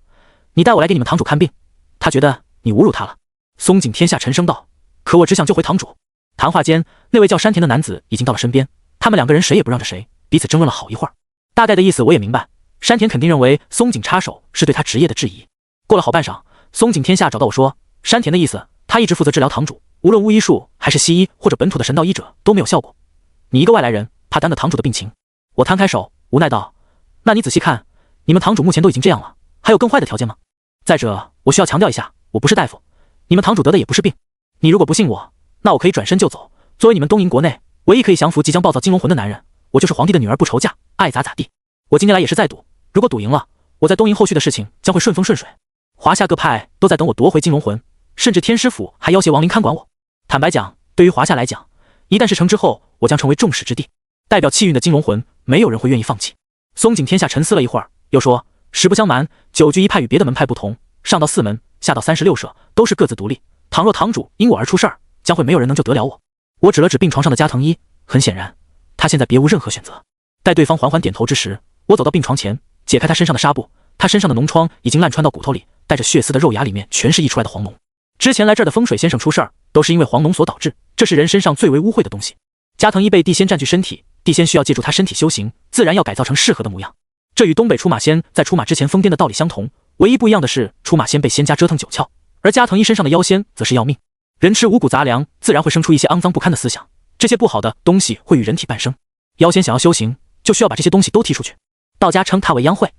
你带我来给你们堂主看病，他觉得你侮辱他了。松井天下沉声道，可我只想救回堂主。谈话间，那位叫山田的男子已经到了身边，他们2个人谁也不让着谁，彼此争论了好一会儿。大概的意思我也明白，山田肯定认为松井插手是对他职业的质疑。过了好半晌，松井天下找到我说，山田的意思，他一直负责治疗堂主，无论巫医术还是西医或者本土的神道医者都没有效果。你一个外来人，怕担得堂主的病情？我摊开手，无奈道，那你仔细看，你们堂主目前都已经这样了，还有更坏的条件吗？再者，我需要强调一下，我不是大夫，你们堂主得的也不是病。你如果不信我，那我可以转身就走。作为你们东瀛国内唯一可以降服即将暴躁金龙魂的男人，我就是皇帝的女儿不愁嫁，爱咋咋地。我今天来也是在赌，如果赌赢了，我在东瀛后续的事情将会顺风顺水。华夏各派都在等我夺回金龙魂，甚至天师府还要挟亡灵看管我。坦白讲，对于华夏来讲，一旦事成之后，我将成为众矢之的，代表气运的金龙魂，没有人会愿意放弃。松井天下沉思了一会儿，又说，实不相瞒，9聚一派与别的门派不同，上到4门，下到36社，都是各自独立。倘若堂主因我而出事儿，将会没有人能救得了我。我指了指病床上的加藤一，很显然，他现在别无任何选择。待对方缓缓点头之时，我走到病床前，解开他身上的纱布，他身上的脓疮已经烂穿到骨头里，带着血丝的肉芽里面全是溢出来的黄脓。之前来这儿的风水先生出事儿，都是因为黄脓所导致，这是人身上最为污秽的东西。加藤一被地仙占据身体，地仙需要借助他身体修行，自然要改造成适合的模样。这与东北出马仙在出马之前疯癫的道理相同，唯一不一样的是，出马仙被仙家折腾9窍，而加藤一身上的妖仙则是要命。人吃五谷杂粮，自然会生出一些肮脏不堪的思想，这些不好的东西会与人体伴生。妖仙想要修行，就需要把这些东西都踢出去。道家称它为殃秽，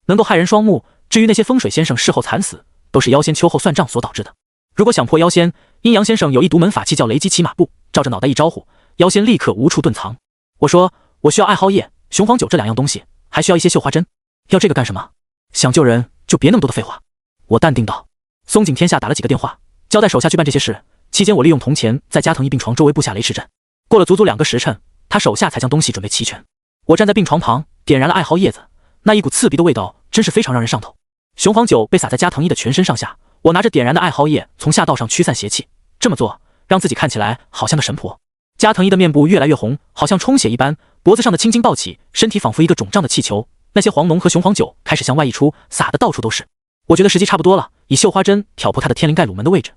能够害人双目。至于那些风水先生事后惨死，都是妖仙秋后算账所导致的。如果想破妖仙，阴阳先生有一独门法器叫雷击骑马步，照着脑袋一招呼，妖仙立刻无处遁藏。我说我需要艾蒿叶、雄黄酒这2样东西，还需要一些绣花针。要这个干什么？想救人就别那么多的废话。我淡定道。松井天下打了几个电话，交代手下去办这些事。期间我利用铜钱在加藤一病床周围布下雷池阵。过了足足2个时辰，他手下才将东西准备齐全。我站在病床旁，点燃了艾蒿叶子，那一股刺鼻的味道真是非常让人上头。雄黄酒被洒在加藤一的全身上下，我拿着点燃的艾蒿叶从下道上驱散邪气，这么做让自己看起来好像个神婆。加藤一的面部越来越红，好像充血一般，脖子上的青筋暴起，身体仿佛一个肿胀的气球，那些黄脓和雄黄酒开始向外溢出，洒得到处都是。我觉得时机差不多了，以绣花针挑破他的天灵盖鲁门的位置。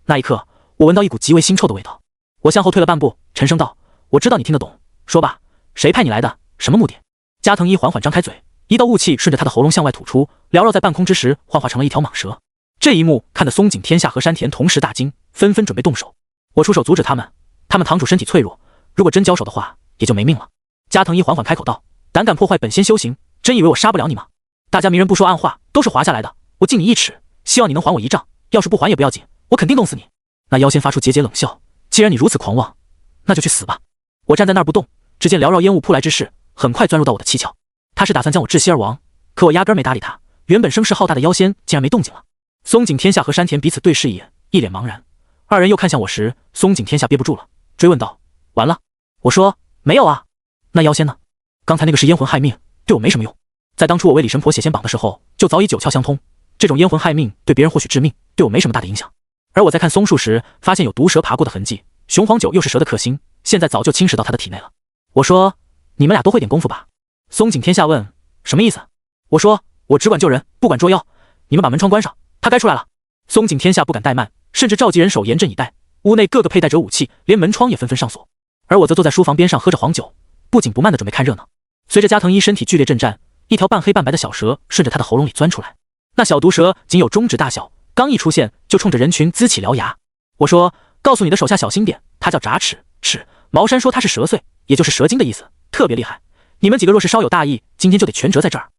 那一刻，我闻到一股极为腥臭的味道。我向后退了半步，沉声道，我知道你听得懂，说吧，谁派你来的，什么目的？加藤一缓缓张开嘴，一道雾气顺着他的喉咙向外吐出，缭绕在半空之时幻化成了一条蟒蛇。这一幕看得松井天下和山田同时大惊，纷纷准备动手。我出手阻止他们，他们堂主身体脆弱，如果真交手的话也就没命了。加藤一缓缓开口道，胆敢破坏本仙修行，真以为我杀不了你吗？大家明人不说暗话，都是划下来的，我敬你一尺，希望你能还我一丈，要是不还也不要紧，我肯定弄死你。那妖仙发出桀桀冷笑，既然你如此狂妄，那就去死吧。我站在那儿不动，只见缭绕烟雾扑来之势，很快钻入到我的七窍。他是打算将我窒息而亡，可我压根没搭理他。原本声势浩大的妖仙竟然没动静了。松井天下和山田彼此对视一眼，一脸茫然。二人又看向我时，松井天下憋不住了，追问道：完了？我说没有啊。那妖仙呢？刚才那个是烟魂害命，对我没什么用。在当初我为李神婆写仙榜的时候，就早已九窍相通，这种烟魂害命对别人或许致命，对我没什么大的影响。而我在看松树时，发现有毒蛇爬过的痕迹，雄黄酒又是蛇的克星，现在早就侵蚀到他的体内了。我说你们俩都会点功夫吧？松井天下问什么意思？我说我只管救人，不管捉妖，你们把门窗关上，他该出来了。松井天下不敢怠慢，甚至召集人手严阵以待，屋内个个佩戴着武器，连门窗也纷纷上锁。而我则坐在书房边上喝着黄酒，不紧不慢地准备看热闹。随着加藤一身体剧烈震颤，一条半黑半白的小蛇顺着他的喉咙里钻出来。那小毒蛇仅有中指大小，刚一出现就冲着人群呲起獠牙。我说告诉你的手下小心点，它叫铡齿，齿茅山说它是蛇碎，也就是蛇精的意思，特别厉害。你们几个若是稍有大意，今天就得全折在这儿。